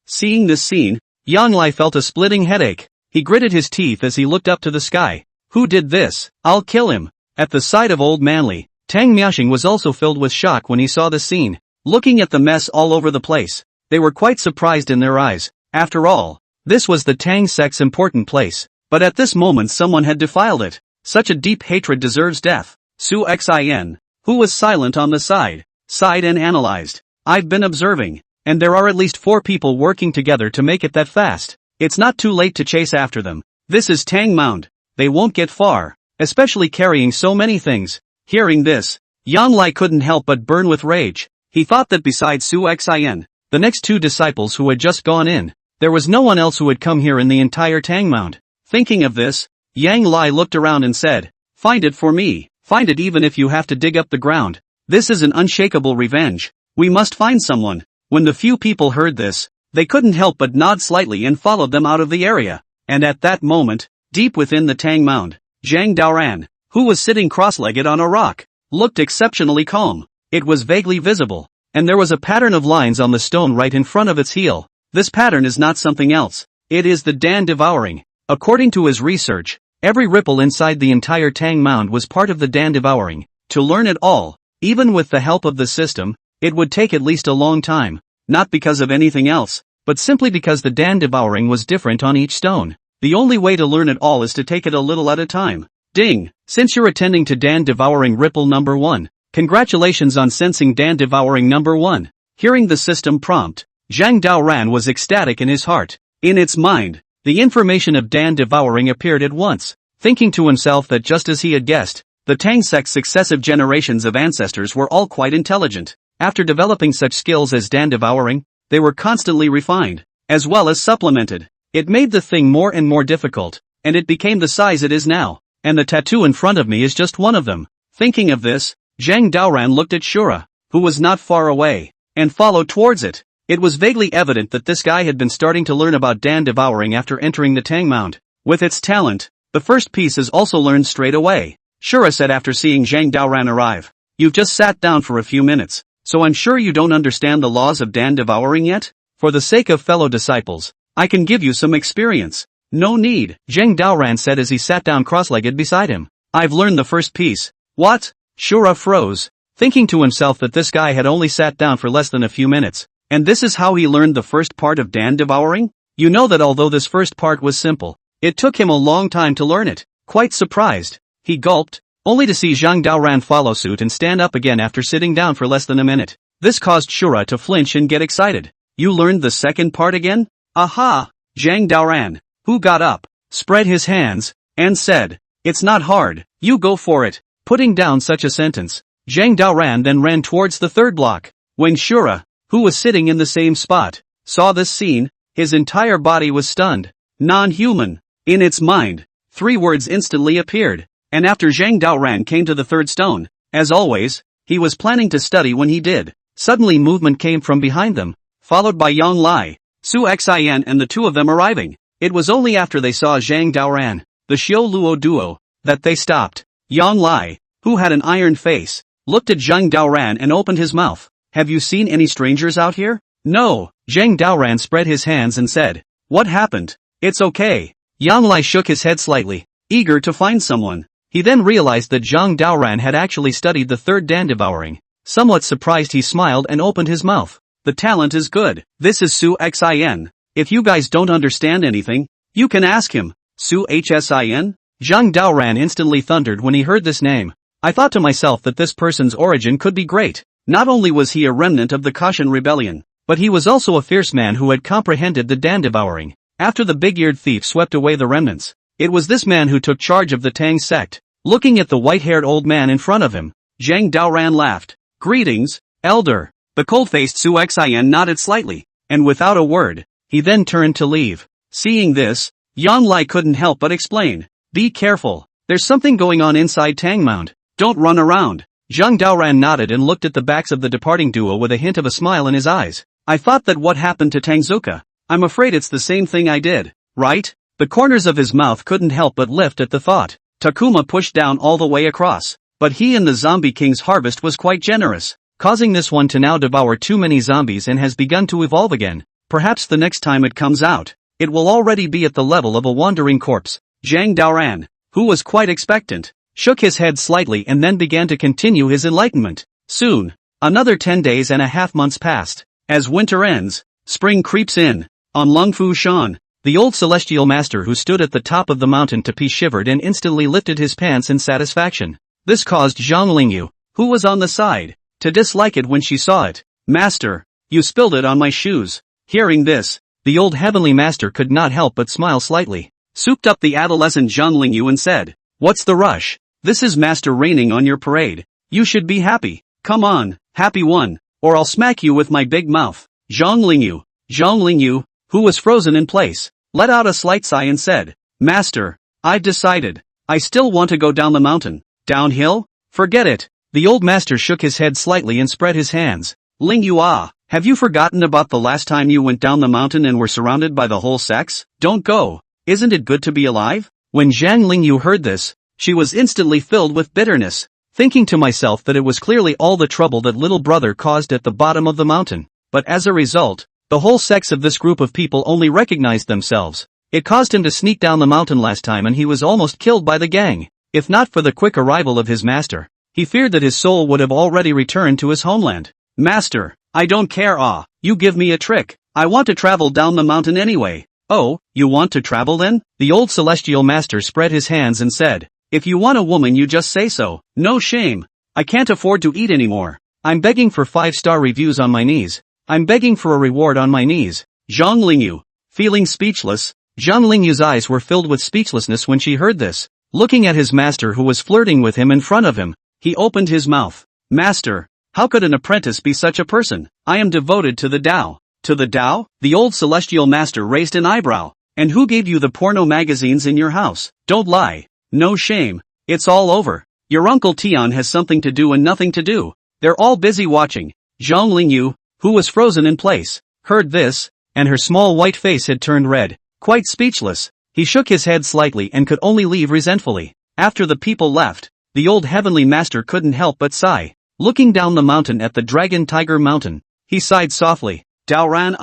[SPEAKER 1] Seeing this scene, Yang Lai felt a splitting headache. He gritted his teeth as he looked up to the sky. Who did this? I'll kill him. At the sight of old Manly, Tang Miaoxing was also filled with shock when he saw the scene. Looking at the mess all over the place, they were quite surprised in their eyes. After all, this was the Tang sect's important place. But at this moment someone had defiled it. Such a deep hatred deserves death. Su Xin, who was silent on the side, sighed and analyzed. I've been observing, and there are at least 4 people working together to make it that fast. It's not too late to chase after them. This is Tang Mound. They won't get far, especially carrying so many things. Hearing this, Yang Lai couldn't help but burn with rage. He thought that besides Su Xin, the next 2 disciples who had just gone in, there was no one else who had come here in the entire Tang Mound. Thinking of this, Yang Lai looked around and said, "Find it for me. Find it even if you have to dig up the ground. This is an unshakable revenge. We must find someone." When the few people heard this, they couldn't help but nod slightly and followed them out of the area. And at that moment, deep within the Tang Mound, Zhang Daoran, who was sitting cross-legged on a rock, looked exceptionally calm. It was vaguely visible, and there was a pattern of lines on the stone right in front of its heel. This pattern is not something else. It is the Dan devouring. According to his research, every ripple inside the entire Tang Mound was part of the Dan devouring. To learn it all, even with the help of the system, it would take at least a long time. Not because of anything else, but simply because the Dan devouring was different on each stone. The only way to learn it all is to take it a little at a time. Ding! Since you're attending to Dan devouring ripple number 1, congratulations on sensing Dan devouring number 1. Hearing the system prompt, Zhang Daoran was ecstatic in his heart. In its mind, the information of Dan devouring appeared at once. Thinking to himself that just as he had guessed, the Tang sect's successive generations of ancestors were all quite intelligent. After developing such skills as Dan devouring, they were constantly refined, as well as supplemented. It made the thing more and more difficult, and it became the size it is now. And the tattoo in front of me is just one of them. Thinking of this, Zhang Daoran looked at Shura, who was not far away, and followed towards it. It was vaguely evident that this guy had been starting to learn about Dan devouring after entering the Tang Mound. With its talent, the first piece is also learned straight away. Shura said after seeing Zhang Daoran arrive, "You've just sat down for a few minutes, so I'm sure you don't understand the laws of Dan devouring yet? For the sake of fellow disciples, I can give you some experience." "No need," Zhang Daoran said as he sat down cross-legged beside him. "I've learned the first piece." "What?" Shura froze, thinking to himself that this guy had only sat down for less than a few minutes. And this is how he learned the first part of Dan devouring? You know that although this first part was simple, it took him a long time to learn it. Quite surprised, he gulped, only to see Zhang Daoran follow suit and stand up again after sitting down for less than a minute. This caused Shura to flinch and get excited. "You learned the second part again?" "Aha!" Zhang Daoran, who got up, spread his hands, and said, "It's not hard, you go for it." Putting down such a sentence, Zhang Daoran then ran towards the third block. When Shura, who was sitting in the same spot, saw this scene, his entire body was stunned. Non-human. In its mind, 3 words instantly appeared, and after Zhang Daoran came to the third stone, as always, he was planning to study when he did. Suddenly movement came from behind them, followed by Yang Lai, Su Xin and the two of them arriving. It was only after they saw Zhang Daoran, the Xiao Luo duo, that they stopped. Yang Lai, who had an iron face, looked at Zhang Daoran and opened his mouth. "Have you seen any strangers out here?" "No." Zhang Daoran spread his hands and said, "What happened?" "It's okay." Yang Lai shook his head slightly, eager to find someone. He then realized that Zhang Daoran had actually studied the third Dan devouring. Somewhat surprised, he smiled and opened his mouth. "The talent is good. This is Su Xin. If you guys don't understand anything, you can ask him." "Su Hsin?" Zhang Daoran instantly thundered when he heard this name. "I thought to myself that this person's origin could be great. Not only was he a remnant of the Kashan rebellion, but he was also a fierce man who had comprehended the Dan devouring. After the big-eared thief swept away the remnants, it was this man who took charge of the Tang sect." Looking at the white-haired old man in front of him, Zhang Daoran laughed. "Greetings, elder." The cold-faced Su Xin nodded slightly, and without a word, he then turned to leave. Seeing this, Yang Lai couldn't help but explain, "Be careful, there's something going on inside Tang Mound. Don't run around." Zhang Daoran nodded and looked at the backs of the departing duo with a hint of a smile in his eyes. I thought that what happened to Tangzuka. I'm afraid it's the same thing I did, right? The corners of his mouth couldn't help but lift at the thought. Takuma pushed down all the way across, but he and the Zombie King's harvest was quite generous, causing this one to now devour too many zombies and has begun to evolve again. Perhaps the next time it comes out, it will already be at the level of a wandering corpse. Zhang Daoran, who was quite expectant, shook his head slightly and then began to continue his enlightenment. Soon, another 10 days and a half months passed. As winter ends, spring creeps in. On Lungfu Shan, the old celestial master who stood at the top of the mountain to shivered and instantly lifted his pants in satisfaction. This caused Zhang Lingyu, who was on the side, to dislike it when she saw it. Master, you spilled it on my shoes. Hearing this, the old heavenly master could not help but smile slightly, souped up the adolescent Zhang Lingyu and said, "What's the rush? This is master raining on your parade. You should be happy. Come on, happy one, or I'll smack you with my big mouth." Zhang Lingyu, who was frozen in place, let out a slight sigh and said, "Master, I've decided. I still want to go down the mountain." "Downhill? Forget it." The old master shook his head slightly and spread his hands. "Lingyu, have you forgotten about the last time you went down the mountain and were surrounded by the whole sex? Don't go. Isn't it good to be alive?" When Zhang Lingyu heard this, she was instantly filled with bitterness, thinking to myself that it was clearly all the trouble that little brother caused at the bottom of the mountain. But as a result, the whole sex of this group of people only recognized themselves. It caused him to sneak down the mountain last time and he was almost killed by the gang. If not for the quick arrival of his master, he feared that his soul would have already returned to his homeland. "Master, I don't care, you give me a trick. I want to travel down the mountain anyway." "Oh, you want to travel then?" The old celestial master spread his hands and said, "If you want a woman you just say so. No shame. I can't afford to eat anymore. I'm begging for 5-star reviews on my knees. I'm begging for a reward on my knees." Zhang Lingyu, feeling speechless. Zhang Lingyu's eyes were filled with speechlessness when she heard this. Looking at his master who was flirting with him in front of him, he opened his mouth. "Master, how could an apprentice be such a person? I am devoted to the Tao." "To the Tao?" The old celestial master raised an eyebrow. "And who gave you the porno magazines in your house? Don't lie. No shame. It's all over. Your Uncle Tian has something to do and nothing to do. They're all busy watching." Zhang Lingyu, who was frozen in place, heard this, and her small white face had turned red. Quite speechless, he shook his head slightly and could only leave resentfully. After the people left, the old heavenly master couldn't help but sigh. Looking down the mountain at the Dragon Tiger Mountain, he sighed softly. "Daoran,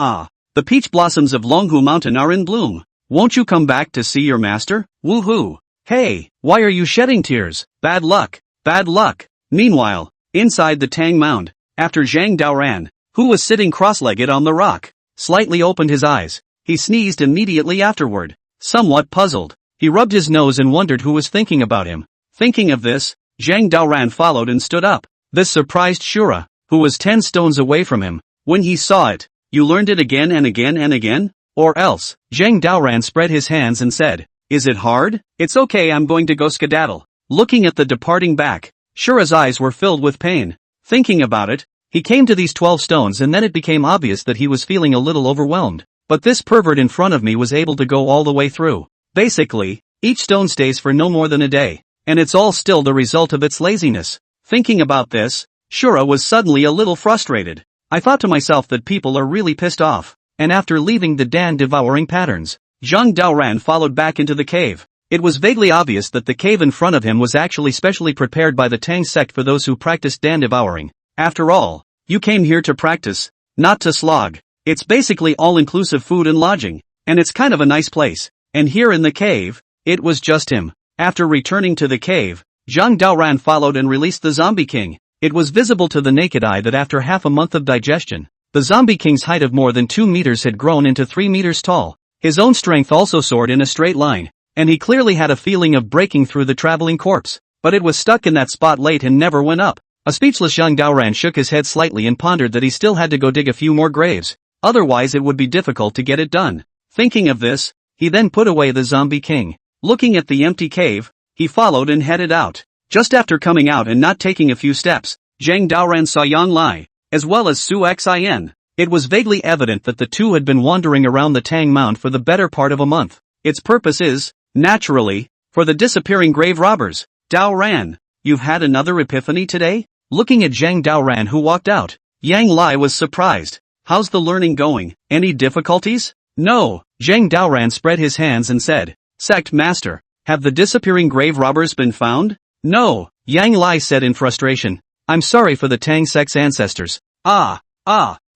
[SPEAKER 1] the peach blossoms of Longhu Mountain are in bloom. Won't you come back to see your master? Woohoo! Hey, why are you shedding tears? Bad luck, bad luck." Meanwhile, inside the Tang Mound, after Zhang Daoran, who was sitting cross-legged on the rock, slightly opened his eyes, he sneezed immediately afterward. Somewhat puzzled, he rubbed his nose and wondered who was thinking about him. Thinking of this, Zhang Daoran followed and stood up. This surprised Shura, who was 10 stones away from him. When he saw it, "You learned it again and again and again? Or else?" Zhang Daoran spread his hands and said, "Is it hard? It's okay, I'm going to go skedaddle." Looking at the departing back, Shura's eyes were filled with pain. Thinking about it, he came to these 12 stones and then it became obvious that he was feeling a little overwhelmed. But this pervert in front of me was able to go all the way through. Basically, each stone stays for no more than a day, and it's all still the result of its laziness. Thinking about this, Shura was suddenly a little frustrated. I thought to myself that people are really pissed off, and after leaving the Dan devouring patterns, Zhang Daoran followed back into the cave. It was vaguely obvious that the cave in front of him was actually specially prepared by the Tang sect for those who practiced Dan devouring. After all, you came here to practice, not to slog. It's basically all-inclusive food and lodging, and it's kind of a nice place. And here in the cave, it was just him. After returning to the cave, Zhang Daoran followed and released the Zombie King. It was visible to the naked eye that after half a month of digestion, the Zombie King's height of more than 2 meters had grown into 3 meters tall. His own strength also soared in a straight line, and he clearly had a feeling of breaking through the traveling corpse, but it was stuck in that spot late and never went up. A speechless Zhang Daoran shook his head slightly and pondered that he still had to go dig a few more graves, otherwise it would be difficult to get it done. Thinking of this, he then put away the Zombie King. Looking at the empty cave, he followed and headed out. Just after coming out and not taking a few steps, Zhang Daoran saw Yang Lai, as well as Su Xin. It was vaguely evident that the two had been wandering around the Tang Mound for the better part of a month. Its purpose is, naturally, for the disappearing grave robbers. "Daoran, you've had another epiphany today?" Looking at Zhang Daoran who walked out, Yang Lai was surprised. How's the learning going? Any difficulties? No. Zhang Daoran spread his hands and said, Sect Master, have the disappearing grave robbers been found? No. Yang Lai said in frustration, I'm sorry for the Tang sect's ancestors.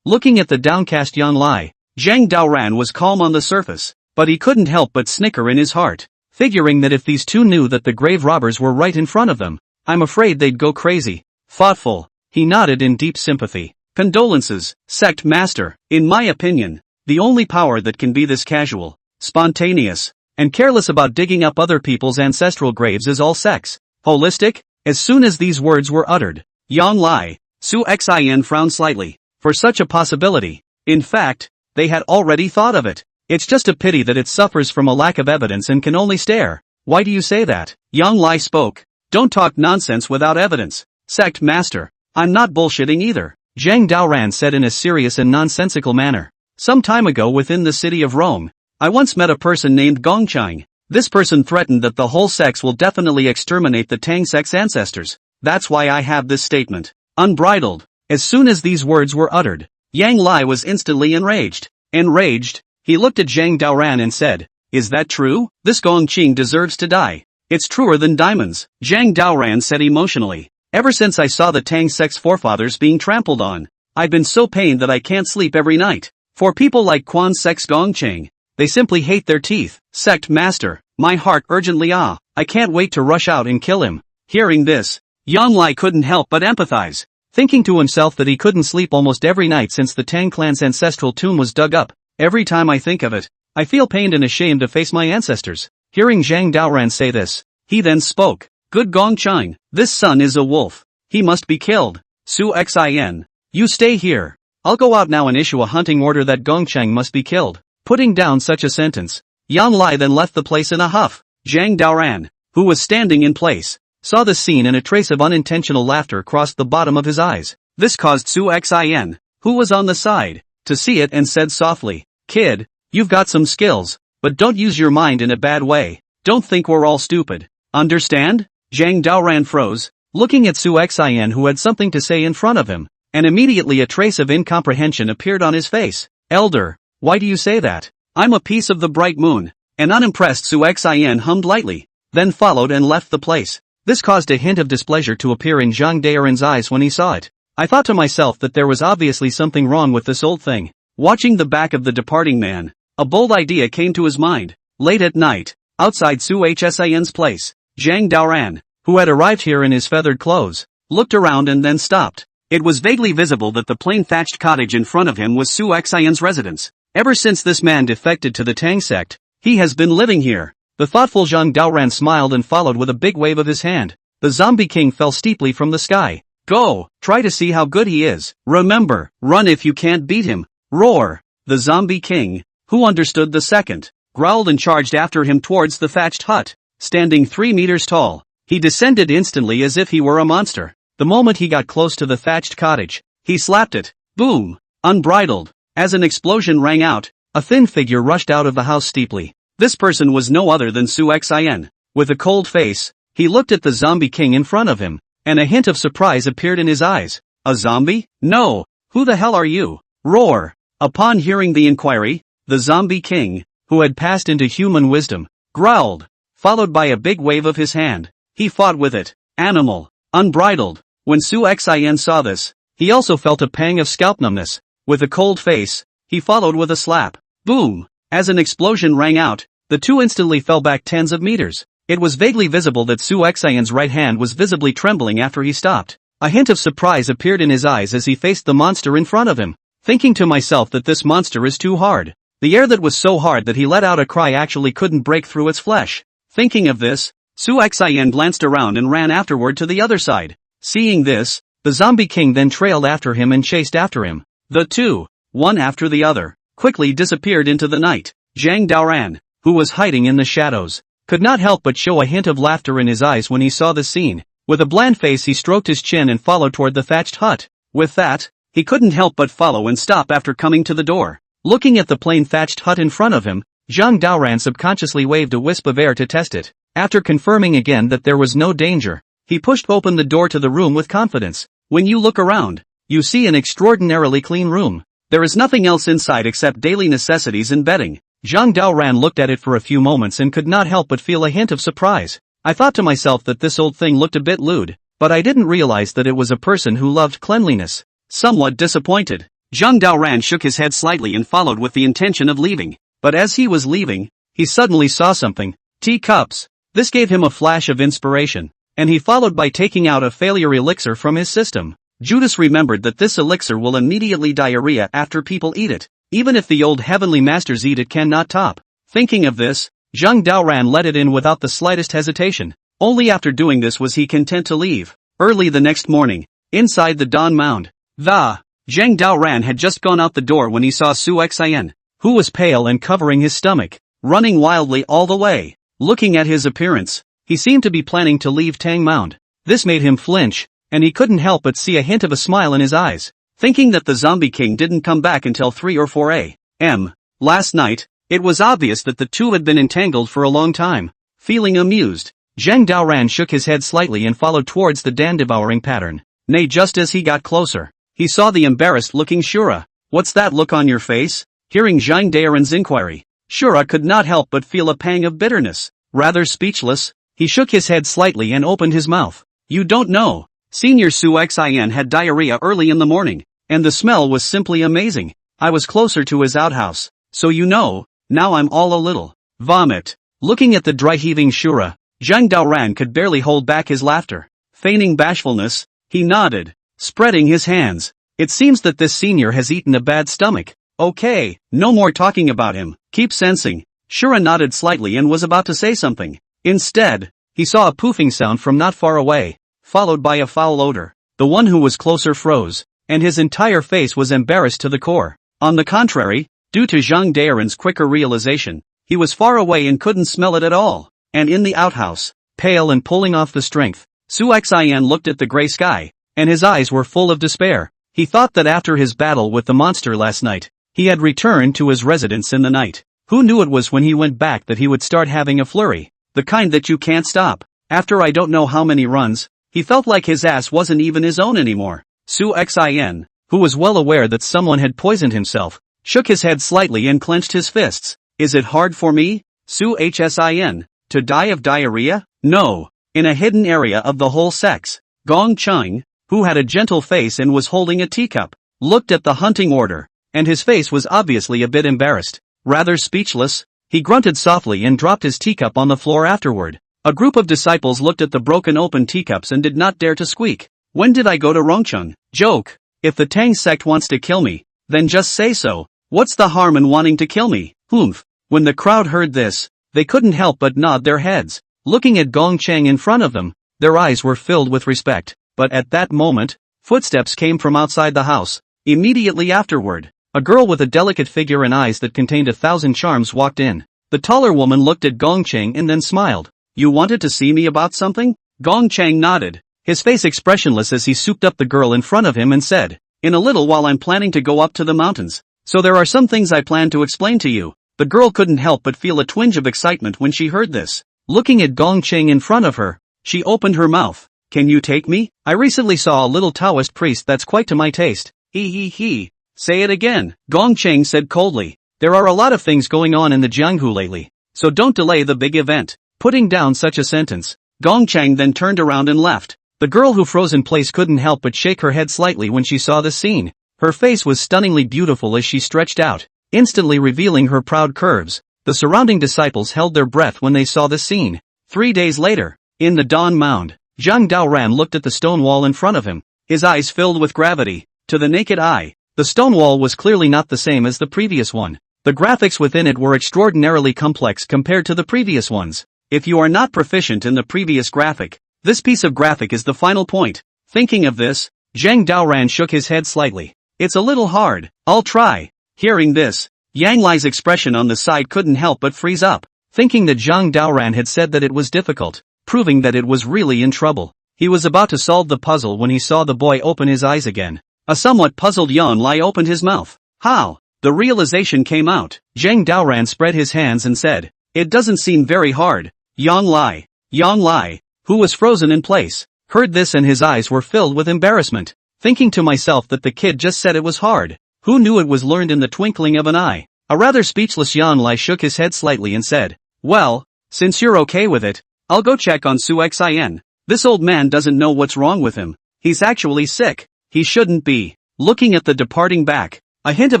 [SPEAKER 1] Looking at the downcast Yang Lai, Zhang Daoran was calm on the surface, but he couldn't help but snicker in his heart, figuring that if these two knew that the grave robbers were right in front of them, I'm afraid they'd go crazy. Thoughtful, he nodded in deep sympathy. Condolences, Sect Master. In my opinion, the only power that can be this casual, spontaneous, and careless about digging up other people's ancestral graves is all sex. Holistic? As soon as these words were uttered, Yang Lai, Su Xin frowned slightly. For such a possibility, in fact, they had already thought of it. It's just a pity that it suffers from a lack of evidence and can only stare. Why do you say that? Yang Lai spoke. Don't talk nonsense without evidence. Sect Master, I'm not bullshitting either. Zhang Daoran said in a serious and nonsensical manner. Some time ago within the city of Rome, I once met a person named Gongchang. This person threatened that the whole sects will definitely exterminate the Tang sect's ancestors. That's why I have this statement. Unbridled. As soon as these words were uttered, Yang Lai was instantly enraged. Enraged, he looked at Zhang Daoran and said, Is that true? This Gongqing deserves to die. It's truer than diamonds, Zhang Daoran said emotionally. Ever since I saw the Tang sect's forefathers being trampled on, I've been so pained that I can't sleep every night. For people like Quan sect's Gongqing, they simply hate their teeth. Sect Master, my heart urgently I can't wait to rush out and kill him. Hearing this, Yang Lai couldn't help but empathize. Thinking to himself that he couldn't sleep almost every night since the Tang clan's ancestral tomb was dug up. Every time I think of it, I feel pained and ashamed to face my ancestors. Hearing Zhang Daoran say this, he then spoke. Good Gongchang, this son is a wolf. He must be killed. Su Xin, you stay here. I'll go out now and issue a hunting order that Gongchang must be killed. Putting down such a sentence, Yang Lai then left the place in a huff. Zhang Daoran, who was standing in place, saw the scene and a trace of unintentional laughter crossed the bottom of his eyes. This caused Su Xin, who was on the side, to see it and said softly, Kid, you've got some skills, but don't use your mind in a bad way. Don't think we're all stupid. Understand? Zhang Daoran froze, looking at Su Xin who had something to say in front of him, and immediately a trace of incomprehension appeared on his face. Elder, why do you say that? I'm a piece of the bright moon. An unimpressed Su Xin hummed lightly, then followed and left the place. This caused a hint of displeasure to appear in Zhang Daoran's eyes when he saw it. I thought to myself that there was obviously something wrong with this old thing. Watching the back of the departing man, a bold idea came to his mind. Late at night, outside Su Hsin's place, Zhang Daoran, who had arrived here in his feathered clothes, looked around and then stopped. It was vaguely visible that the plain thatched cottage in front of him was Su Xin's residence. Ever since this man defected to the Tang sect, he has been living here. The thoughtful Zhang Daoran smiled and followed with a big wave of his hand. The zombie king fell steeply from the sky. Go, try to see how good he is. Remember, run if you can't beat him. Roar. The zombie king, who understood the second, growled and charged after him towards the thatched hut. Standing 3 meters tall, he descended instantly as if he were a monster. The moment he got close to the thatched cottage, he slapped it. Boom. Unbridled. As an explosion rang out, a thin figure rushed out of the house steeply. This person was no other than Su Xin. With a cold face, he looked at the zombie king in front of him, and a hint of surprise appeared in his eyes. A zombie? No. Who the hell are you? Roar. Upon hearing the inquiry, the zombie king, who had passed into human wisdom, growled, followed by a big wave of his hand. He fought with it. Animal. Unbridled. When Su Xin saw this, he also felt a pang of scalp numbness. With a cold face, he followed with a slap. Boom. As an explosion rang out, the two instantly fell back tens of meters. It was vaguely visible that Su Xin's right hand was visibly trembling after he stopped. A hint of surprise appeared in his eyes as he faced the monster in front of him. Thinking to myself that this monster is too hard. The air that was so hard that he let out a cry actually couldn't break through its flesh. Thinking of this, Su Xin glanced around and ran afterward to the other side. Seeing this, the zombie king then trailed after him and chased after him. The two, one after the other, quickly disappeared into the night. Zhang Daoran, who was hiding in the shadows, could not help but show a hint of laughter in his eyes when he saw the scene. With a bland face he stroked his chin and followed toward the thatched hut. With that, he couldn't help but follow and stop after coming to the door. Looking at the plain thatched hut in front of him, Zhang Daoran subconsciously waved a wisp of air to test it. After confirming again that there was no danger, he pushed open the door to the room with confidence. When you look around, you see an extraordinarily clean room. There is nothing else inside except daily necessities and bedding. Zhang Daoran looked at it for a few moments and could not help but feel a hint of surprise. I thought to myself that this old thing looked a bit lewd, but I didn't realize that it was a person who loved cleanliness. Somewhat disappointed, Zhang Daoran shook his head slightly and followed with the intention of leaving. But as he was leaving, he suddenly saw something. Teacups. This gave him a flash of inspiration, and he followed by taking out a failure elixir from his system. Judas remembered that this elixir will immediately diarrhea after people eat it. Even if the old heavenly masters eat it cannot top. Thinking of this, Zhang Daoran let it in without the slightest hesitation. Only after doing this was he content to leave. Early the next morning, inside the Dawn Mound, Zhang Daoran had just gone out the door when he saw Su Xian, who was pale and covering his stomach, running wildly all the way. Looking at his appearance, he seemed to be planning to leave Tang Mound. This made him flinch, and he couldn't help but see a hint of a smile in his eyes. Thinking that the Zombie King didn't come back until 3 or 4 a.m. last night, it was obvious that the two had been entangled for a long time. Feeling amused, Zhang Daoran shook his head slightly and followed towards the Dan-devouring pattern. Nay, just as he got closer, he saw the embarrassed-looking Shura. "What's that look on your face?" Hearing Zhang Daoran's inquiry, Shura could not help but feel a pang of bitterness. Rather speechless, he shook his head slightly and opened his mouth. "You don't know. Senior Su Xian had diarrhea early in the morning, and the smell was simply amazing. I was closer to his outhouse, so you know, now I'm all a little vomit." Looking at the dry-heaving Shura, Zhang Daoran could barely hold back his laughter. Feigning bashfulness, he nodded, spreading his hands. "It seems that this senior has eaten a bad stomach. Okay, no more talking about him, keep sensing." Shura nodded slightly and was about to say something. Instead, he saw a poofing sound from not far away, followed by a foul odor. The one who was closer froze, and his entire face was embarrassed to the core. On the contrary, due to Zhang Daoran's quicker realization, he was far away and couldn't smell it at all. And in the outhouse, pale and pulling off the strength, Su Xian looked at the gray sky, and his eyes were full of despair. He thought that after his battle with the monster last night, he had returned to his residence in the night. Who knew it was when he went back that he would start having a flurry, the kind that you can't stop. After I don't know how many runs, he felt like his ass wasn't even his own anymore. Su Xian, who was well aware that someone had poisoned himself, shook his head slightly and clenched his fists. "Is it hard for me, Su Hsin, to die of diarrhea? No." In a hidden area of the whole sex, Gong Cheng, who had a gentle face and was holding a teacup, looked at the hunting order, and his face was obviously a bit embarrassed. Rather speechless, he grunted softly and dropped his teacup on the floor afterward. A group of disciples looked at the broken open teacups and did not dare to squeak. "When did I go to Rongcheng? Joke. If the Tang sect wants to kill me, then just say so. What's the harm in wanting to kill me? Humph." When the crowd heard this, they couldn't help but nod their heads. Looking at Gong Cheng in front of them, their eyes were filled with respect. But at that moment, footsteps came from outside the house. Immediately afterward, a girl with a delicate figure and eyes that contained 1,000 charms walked in. The taller woman looked at Gong Cheng and then smiled. "You wanted to see me about something?" Gong Cheng nodded, his face expressionless as he souped up the girl in front of him and said, "In a little while I'm planning to go up to the mountains, so there are some things I plan to explain to you." The girl couldn't help but feel a twinge of excitement when she heard this. Looking at Gong Cheng in front of her, she opened her mouth. "Can you take me? I recently saw a little Taoist priest that's quite to my taste." He. "Say it again," Gong Cheng said coldly. "There are a lot of things going on in the Jianghu lately, so don't delay the big event." Putting down such a sentence, Gong Cheng then turned around and left. The girl who froze in place couldn't help but shake her head slightly when she saw the scene. Her face was stunningly beautiful as she stretched out, instantly revealing her proud curves. The surrounding disciples held their breath when they saw the scene. 3 days later, in the Dawn Mound, Zhang Daoran looked at the stone wall in front of him, his eyes filled with gravity. To the naked eye, the stone wall was clearly not the same as the previous one. The graphics within it were extraordinarily complex compared to the previous ones. If you are not proficient in the previous graphic, this piece of graphic is the final point. Thinking of this, Zhang Daoran shook his head slightly. "It's a little hard. I'll try." Hearing this, Yang Li's expression on the side couldn't help but freeze up, thinking that Zhang Daoran had said that it was difficult, proving that it was really in trouble. He was about to solve the puzzle when he saw the boy open his eyes again. A somewhat puzzled Yang Li opened his mouth. "How?" The realization came out. Zhang Daoran spread his hands and said, "It doesn't seem very hard." Yang Li, who was frozen in place, heard this and his eyes were filled with embarrassment. Thinking to myself that the kid just said it was hard. Who knew it was learned in the twinkling of an eye? A rather speechless Yang Lai shook his head slightly and said, "Well, since you're okay with it, I'll go check on Su Xin. This old man doesn't know what's wrong with him. He's actually sick. He shouldn't be." Looking at the departing back, a hint of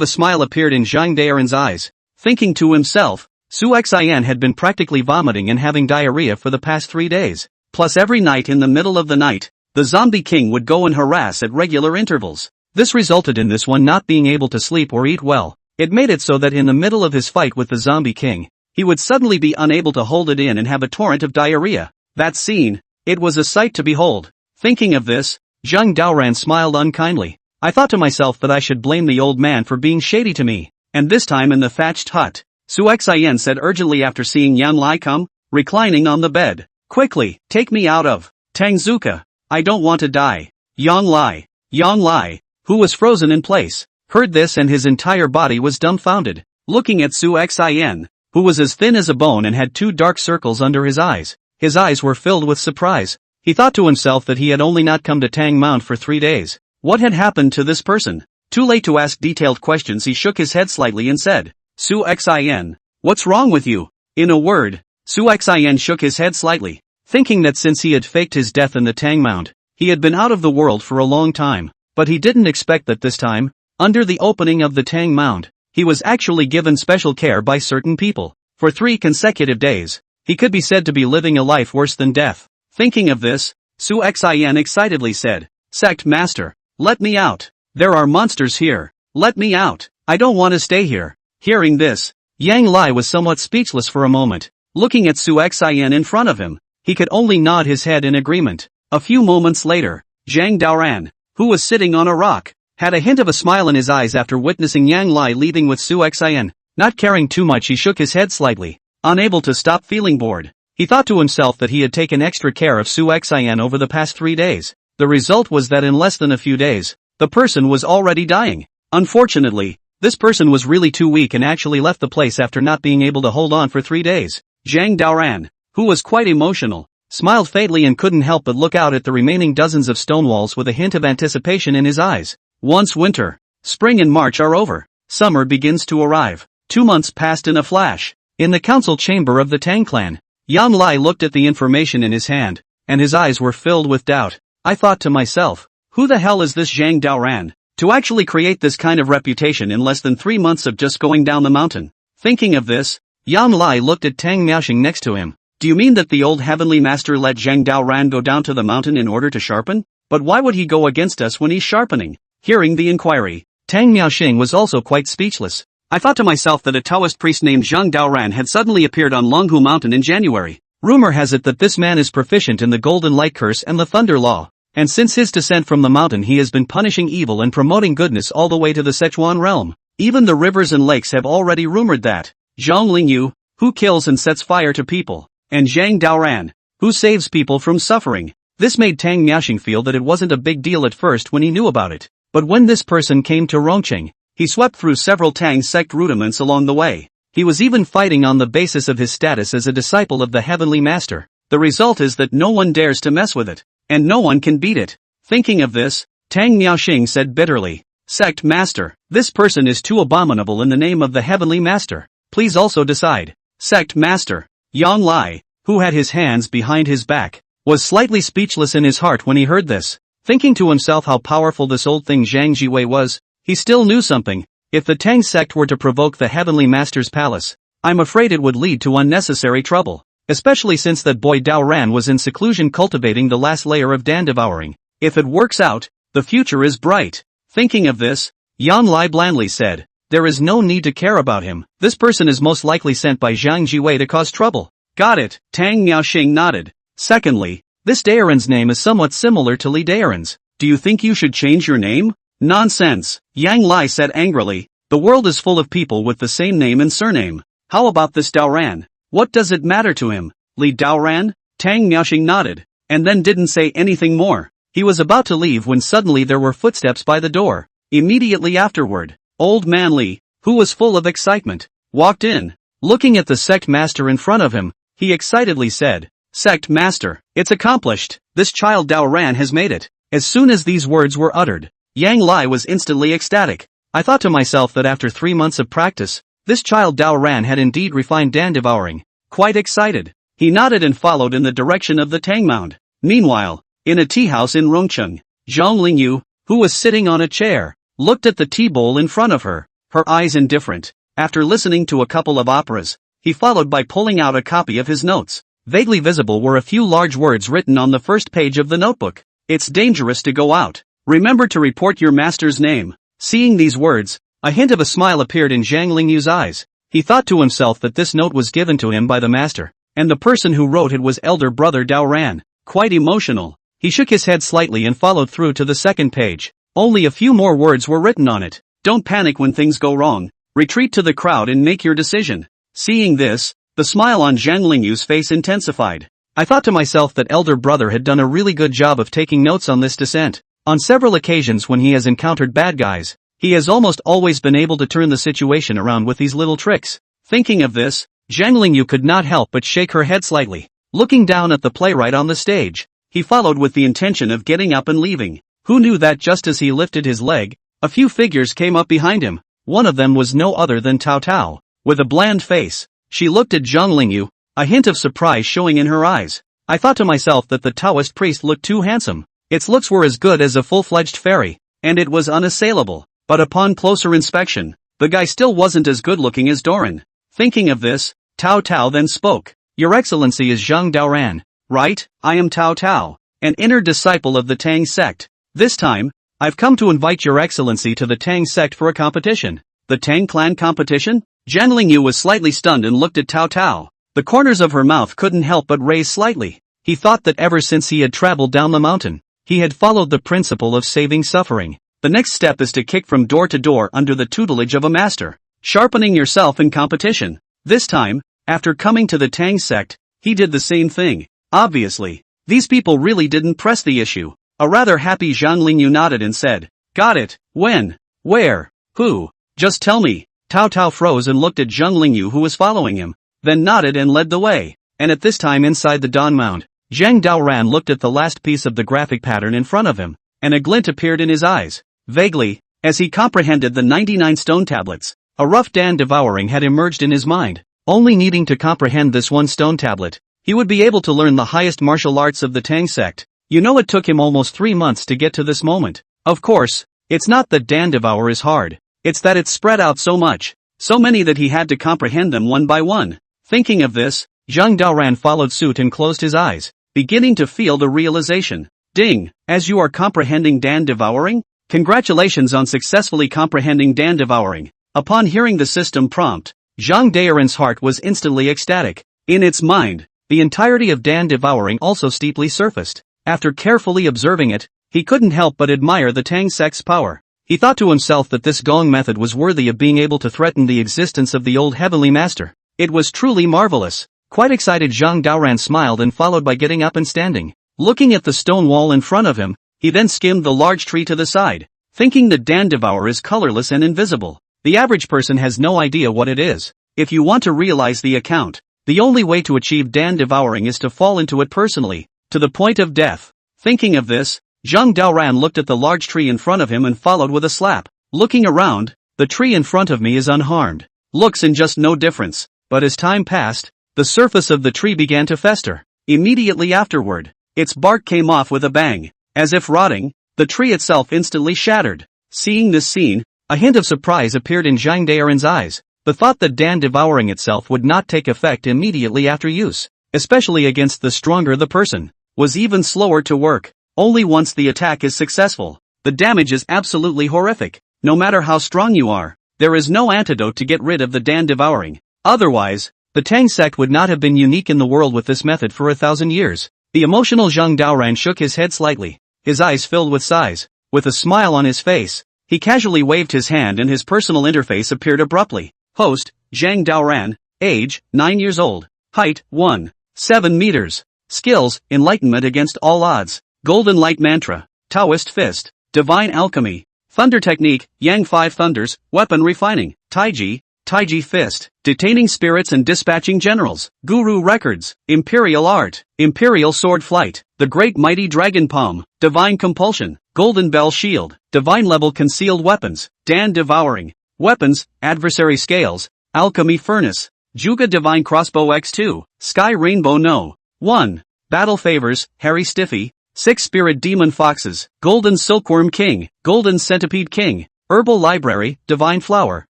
[SPEAKER 1] a smile appeared in Zhang Daren's eyes. Thinking to himself, Su Xin had been practically vomiting and having diarrhea for the past 3 days. Plus every night in the middle of the night, the zombie king would go and harass at regular intervals. This resulted in this one not being able to sleep or eat well. It made it so that in the middle of his fight with the zombie king, he would suddenly be unable to hold it in and have a torrent of diarrhea. That scene, it was a sight to behold. Thinking of this, Zhang Daoran smiled unkindly. I thought to myself that I should blame the old man for being shady to me. And this time in the thatched hut, Su Xin said urgently after seeing Yan Lai come, reclining on the bed. "Quickly, take me out of Tangzuka. I don't want to die." Yang Lai, who was frozen in place, heard this and his entire body was dumbfounded. Looking at Su Xin, who was as thin as a bone and had 2 dark circles under his eyes were filled with surprise. He thought to himself that he had only not come to Tang Mount for 3 days. What had happened to this person? Too late to ask detailed questions, he shook his head slightly and said, "Su Xin, what's wrong with you?" In a word, Su Xin shook his head slightly, thinking that since he had faked his death in the Tang Mount, he had been out of the world for a long time. But he didn't expect that this time, under the opening of the Tang Mount, he was actually given special care by certain people. For 3 consecutive days, he could be said to be living a life worse than death. Thinking of this, Su Xin excitedly said, "Sect Master, let me out. There are monsters here. Let me out. I don't want to stay here." Hearing this, Yang Lai was somewhat speechless for a moment. Looking at Su Xin in front of him, he could only nod his head in agreement. A few moments later, Zhang Daoran, who was sitting on a rock, had a hint of a smile in his eyes after witnessing Yang Lai leaving with Su Xin. Not caring too much, he shook his head slightly, unable to stop feeling bored. He thought to himself that he had taken extra care of Su Xin over the past 3 days. The result was that in less than a few days, the person was already dying. Unfortunately, this person was really too weak and actually left the place after not being able to hold on for 3 days. Zhang Daoran, who was quite emotional, smiled faintly and couldn't help but look out at the remaining dozens of stone walls with a hint of anticipation in his eyes. Once winter, spring and March are over, summer begins to arrive. 2 months passed in a flash. In the council chamber of the Tang clan, Yang Lai looked at the information in his hand, and his eyes were filled with doubt. I thought to myself, who the hell is this Zhang Daoran, to actually create this kind of reputation in less than 3 months of just going down the mountain? Thinking of this, Yang Lai looked at Tang Miaoxing next to him. Do you mean that the old heavenly master let Zhang Daoran go down to the mountain in order to sharpen? But why would he go against us when he's sharpening? Hearing the inquiry, Tang Miaoxing was also quite speechless. I thought to myself that a Taoist priest named Zhang Daoran had suddenly appeared on Longhu Mountain in January. Rumor has it that this man is proficient in the Golden Light Curse and the Thunder Law, and since his descent from the mountain he has been punishing evil and promoting goodness all the way to the Sichuan realm. Even the rivers and lakes have already rumored that Zhang Lingyu, who kills and sets fire to people, and Zhang Daoran, who saves people from suffering. This made Tang Miaoxing feel that it wasn't a big deal at first when he knew about it. But when this person came to Rongqing, he swept through several Tang sect rudiments along the way. He was even fighting on the basis of his status as a disciple of the Heavenly Master. The result is that no one dares to mess with it, and no one can beat it. Thinking of this, Tang Miaoxing said bitterly, "Sect Master, this person is too abominable in the name of the Heavenly Master. Please also decide." Sect Master, Yang Lai, who had his hands behind his back, was slightly speechless in his heart when he heard this. Thinking to himself how powerful this old thing Zhang Jiwei was, he still knew something. If the Tang sect were to provoke the Heavenly Master's palace, I'm afraid it would lead to unnecessary trouble, especially since that boy Dao Ran was in seclusion cultivating the last layer of Dan devouring. If it works out, the future is bright. Thinking of this, Yan Lai blandly said, there is no need to care about him. This person is most likely sent by Zhang Jiwei to cause trouble. Got it, Tang Miaoxing nodded. Secondly, this Daoran's name is somewhat similar to Li Daoran's. Do you think you should change your name? Nonsense, Yang Lai said angrily. The world is full of people with the same name and surname. How about this Daoran? What does it matter to him? Li Daoran? Tang Miaoxing nodded, and then didn't say anything more. He was about to leave when suddenly there were footsteps by the door. Immediately afterward, Old Man Li, who was full of excitement, walked in. Looking at the sect master in front of him, he excitedly said, Sect Master, it's accomplished. This child Daoran has made it. As soon as these words were uttered, Yang Lai was instantly ecstatic. I thought to myself that after 3 months of practice, this child Dao Ran had indeed refined Dan devouring. Quite excited, he nodded and followed in the direction of the Tang Mound. Meanwhile, in a tea house in Rongcheng, Zhang Lingyu, who was sitting on a chair, looked at the tea bowl in front of her, her eyes indifferent. After listening to a couple of operas, he followed by pulling out a copy of his notes. Vaguely visible were a few large words written on the first page of the notebook. It's dangerous to go out. Remember to report your master's name. Seeing these words, a hint of a smile appeared in Zhang Lingyu's eyes. He thought to himself that this note was given to him by the master, and the person who wrote it was elder brother Dao Ran. Quite emotional, he shook his head slightly and followed through to the second page. Only a few more words were written on it. Don't panic when things go wrong. Retreat to the crowd and make your decision. Seeing this, the smile on Zhang Lingyu's face intensified. I thought to myself that elder brother had done a really good job of taking notes on this descent. On several occasions when he has encountered bad guys, he has almost always been able to turn the situation around with these little tricks. Thinking of this, Zhang Lingyu could not help but shake her head slightly. Looking down at the playwright on the stage, he followed with the intention of getting up and leaving. Who knew that just as he lifted his leg, a few figures came up behind him. One of them was no other than Tao Tao. With a bland face, she looked at Zhang Lingyu, a hint of surprise showing in her eyes. I thought to myself that the Taoist priest looked too handsome. Its looks were as good as a full-fledged fairy, and it was unassailable. But upon closer inspection, the guy still wasn't as good-looking as Doran. Thinking of this, Tao Tao then spoke. Your Excellency is Zhang Daoran, right? I am Tao Tao, an inner disciple of the Tang sect. This time, I've come to invite your Excellency to the Tang sect for a competition. The Tang clan competition? Zhang Lingyu was slightly stunned and looked at Tao Tao. The corners of her mouth couldn't help but raise slightly. He thought that ever since he had traveled down the mountain, he had followed the principle of saving suffering. The next step is to kick from door to door under the tutelage of a master, sharpening yourself in competition. This time, after coming to the Tang sect, he did the same thing. Obviously, these people really didn't press the issue. A rather happy Zhang Lingyu nodded and said, got it. When? Where? Who? Just tell me. Tao Tao froze and looked at Zhang Lingyu who was following him, then nodded and led the way. And at this time inside the Dawn Mound, Zhang Daoran looked at the last piece of the graphic pattern in front of him, and a glint appeared in his eyes. Vaguely, as he comprehended the 99 stone tablets, a rough Dan devouring had emerged in his mind. Only needing to comprehend this one stone tablet, he would be able to learn the highest martial arts of the Tang sect. You know, it took him almost 3 months to get to this moment. Of course, it's not that Dan devour is hard, it's that it's spread out so much, so many that he had to comprehend them one by one. Thinking of this, Zhang Daoran followed suit and closed his eyes, beginning to feel the realization. Ding, as you are comprehending Dan devouring? Congratulations on successfully comprehending Dan devouring. Upon hearing the system prompt, Zhang Daoran's heart was instantly ecstatic. In its mind, the entirety of Dan devouring also steeply surfaced. After carefully observing it, he couldn't help but admire the Tang sect's power. He thought to himself that this Gong method was worthy of being able to threaten the existence of the old heavenly master. It was truly marvelous. Quite excited, Zhang Daoran smiled and followed by getting up and standing. Looking at the stone wall in front of him, he then skimmed the large tree to the side, thinking that Dan devour is colorless and invisible. The average person has no idea what it is. If you want to realize the account, the only way to achieve Dan devouring is to fall into it personally, to the point of death. Thinking of this, Zhang Daoran looked at the large tree in front of him and followed with a slap. Looking around, the tree in front of me is unharmed. Looks in just no difference. But as time passed, the surface of the tree began to fester. Immediately afterward, its bark came off with a bang. As if rotting, the tree itself instantly shattered. Seeing this scene, a hint of surprise appeared in Zhang Daoran's eyes. The thought that Dan devouring itself would not take effect immediately after use, especially against the stronger the person, was even slower to work. Only once the attack is successful, the damage is absolutely horrific. No matter how strong you are, there is no antidote to get rid of the Dan devouring. Otherwise, the Tang sect would not have been unique in the world with this method for 1,000 years. The emotional Zhang Daoran shook his head slightly, his eyes filled with sighs. With a smile on his face, he casually waved his hand and his personal interface appeared abruptly. Host, Zhang Daoran, age, 9 years old, height, 1.7 meters. Skills, enlightenment against all odds, golden light mantra, Taoist fist, divine alchemy, thunder technique, Yang 5 thunders, weapon refining, Taiji fist, detaining spirits and dispatching generals, guru records, imperial art, imperial sword flight, the great mighty dragon palm, divine compulsion, Golden Bell Shield, Divine Level Concealed Weapons, Dan Devouring. Weapons, Adversary Scales, Alchemy Furnace, Juga Divine Crossbow X2, Sky Rainbow No. 1. Battle Favors, Harry Stiffy, 6 Spirit Demon Foxes, Golden Silkworm King, Golden Centipede King, Herbal Library, Divine Flower,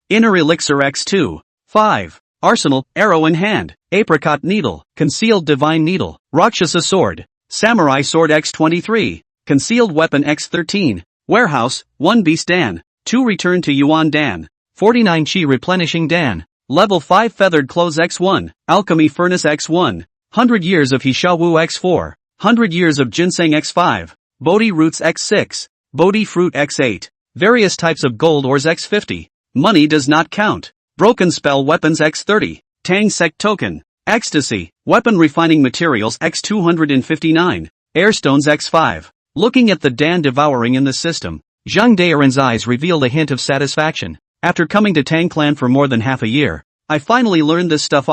[SPEAKER 1] Inner Elixir X2. 5. Arsenal, Arrow in Hand, Apricot Needle, Concealed Divine Needle, Rakshasa Sword, Samurai Sword X23, Concealed Weapon X13, Warehouse, 1 Beast Dan, 2 Return to Yuan Dan, 49 Chi Replenishing Dan, Level 5 Feathered Clothes X1, Alchemy Furnace X1, 100 Years of Hishawu X4, 100 Years of Ginseng X5, Bodhi Roots X6, Bodhi Fruit X8, Various Types of Gold Ores X50, Money Does Not Count, Broken Spell Weapons X30, Tang Sect Token, Ecstasy, Weapon Refining Materials X259, Airstones X5. Looking at the Dan Devouring in the system, Zhang Daoran's eyes revealed a hint of satisfaction. After coming to Tang Clan for more than half a year, I finally learned this stuff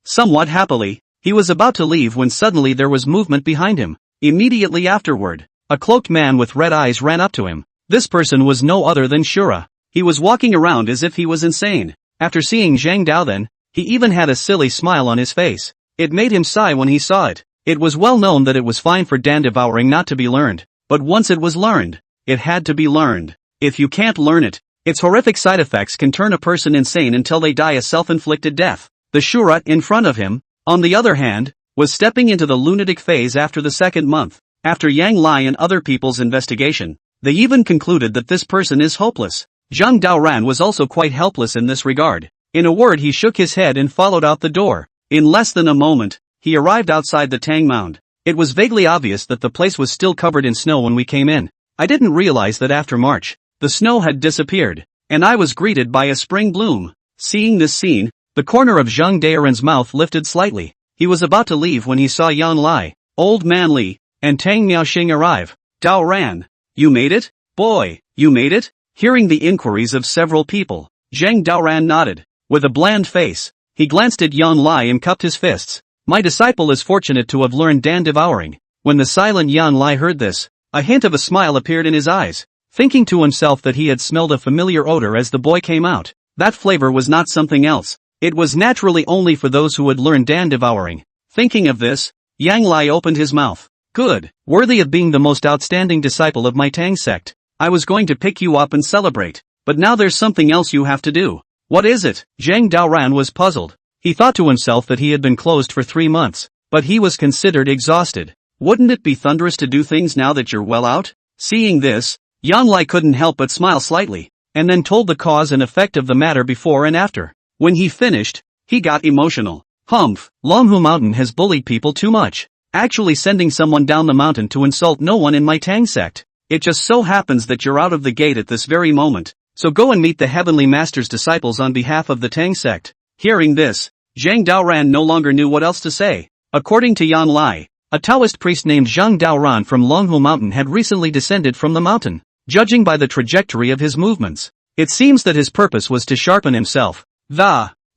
[SPEAKER 1] somewhat happily. He was about to leave when suddenly there was movement behind him. Immediately afterward, a cloaked man with red eyes ran up to him. This person was no other than Shura. He was walking around as if he was insane. After seeing Zhang Dao then, he even had a silly smile on his face. It made him sigh when he saw it. It was well known that it was fine for Dan Devouring not to be learned, but once it was learned, it had to be learned. If you can't learn it, its horrific side effects can turn a person insane until they die a self-inflicted death. The Shura in front of him, on the other hand, was stepping into the lunatic phase after the second month. After Yang Lai and other people's investigation, they even concluded that this person is hopeless. Zhang Daoran was also quite helpless in this regard. In a word, he shook his head and followed out the door. In less than a moment, he arrived outside the Tang Mound. It was vaguely obvious that the place was still covered in snow when we came in. I didn't realize that after March, the snow had disappeared, and I was greeted by a spring bloom. Seeing this scene, the corner of Zhang Daoran's mouth lifted slightly. He was about to leave when he saw Yan Lai, Old Man Li, and Tang Miaoxing arrive. Daoran, you made it? Boy, you made it? Hearing the inquiries of several people, Zhang Daoran nodded. With a bland face, he glanced at Yan Lai and cupped his fists. My disciple is fortunate to have learned Dan Devouring. When the silent Yan Lai heard this, a hint of a smile appeared in his eyes. Thinking to himself that he had smelled a familiar odor as the boy came out. That flavor was not something else. It was naturally only for those who had learned Dan Devouring. Thinking of this, Yang Lai opened his mouth. Good, worthy of being the most outstanding disciple of my Tang sect. I was going to pick you up and celebrate, but now there's something else you have to do. What is it? Zhang Daoran was puzzled. He thought to himself that he had been closed for 3 months, but he was considered exhausted. Wouldn't it be thunderous to do things now that you're well out? Seeing this, Yang Lai couldn't help but smile slightly, and then told the cause and effect of the matter before and after. When he finished, he got emotional. Humph, Longhu Mountain has bullied people too much, actually sending someone down the mountain to insult no one in my Tang sect. It just so happens that you're out of the gate at this very moment, so go and meet the Heavenly Master's disciples on behalf of the Tang sect. Hearing this, Zhang Daoran no longer knew what else to say. According to Yan Lai, a Taoist priest named Zhang Daoran from Longhu Mountain had recently descended from the mountain. Judging by the trajectory of his movements, it seems that his purpose was to sharpen himself.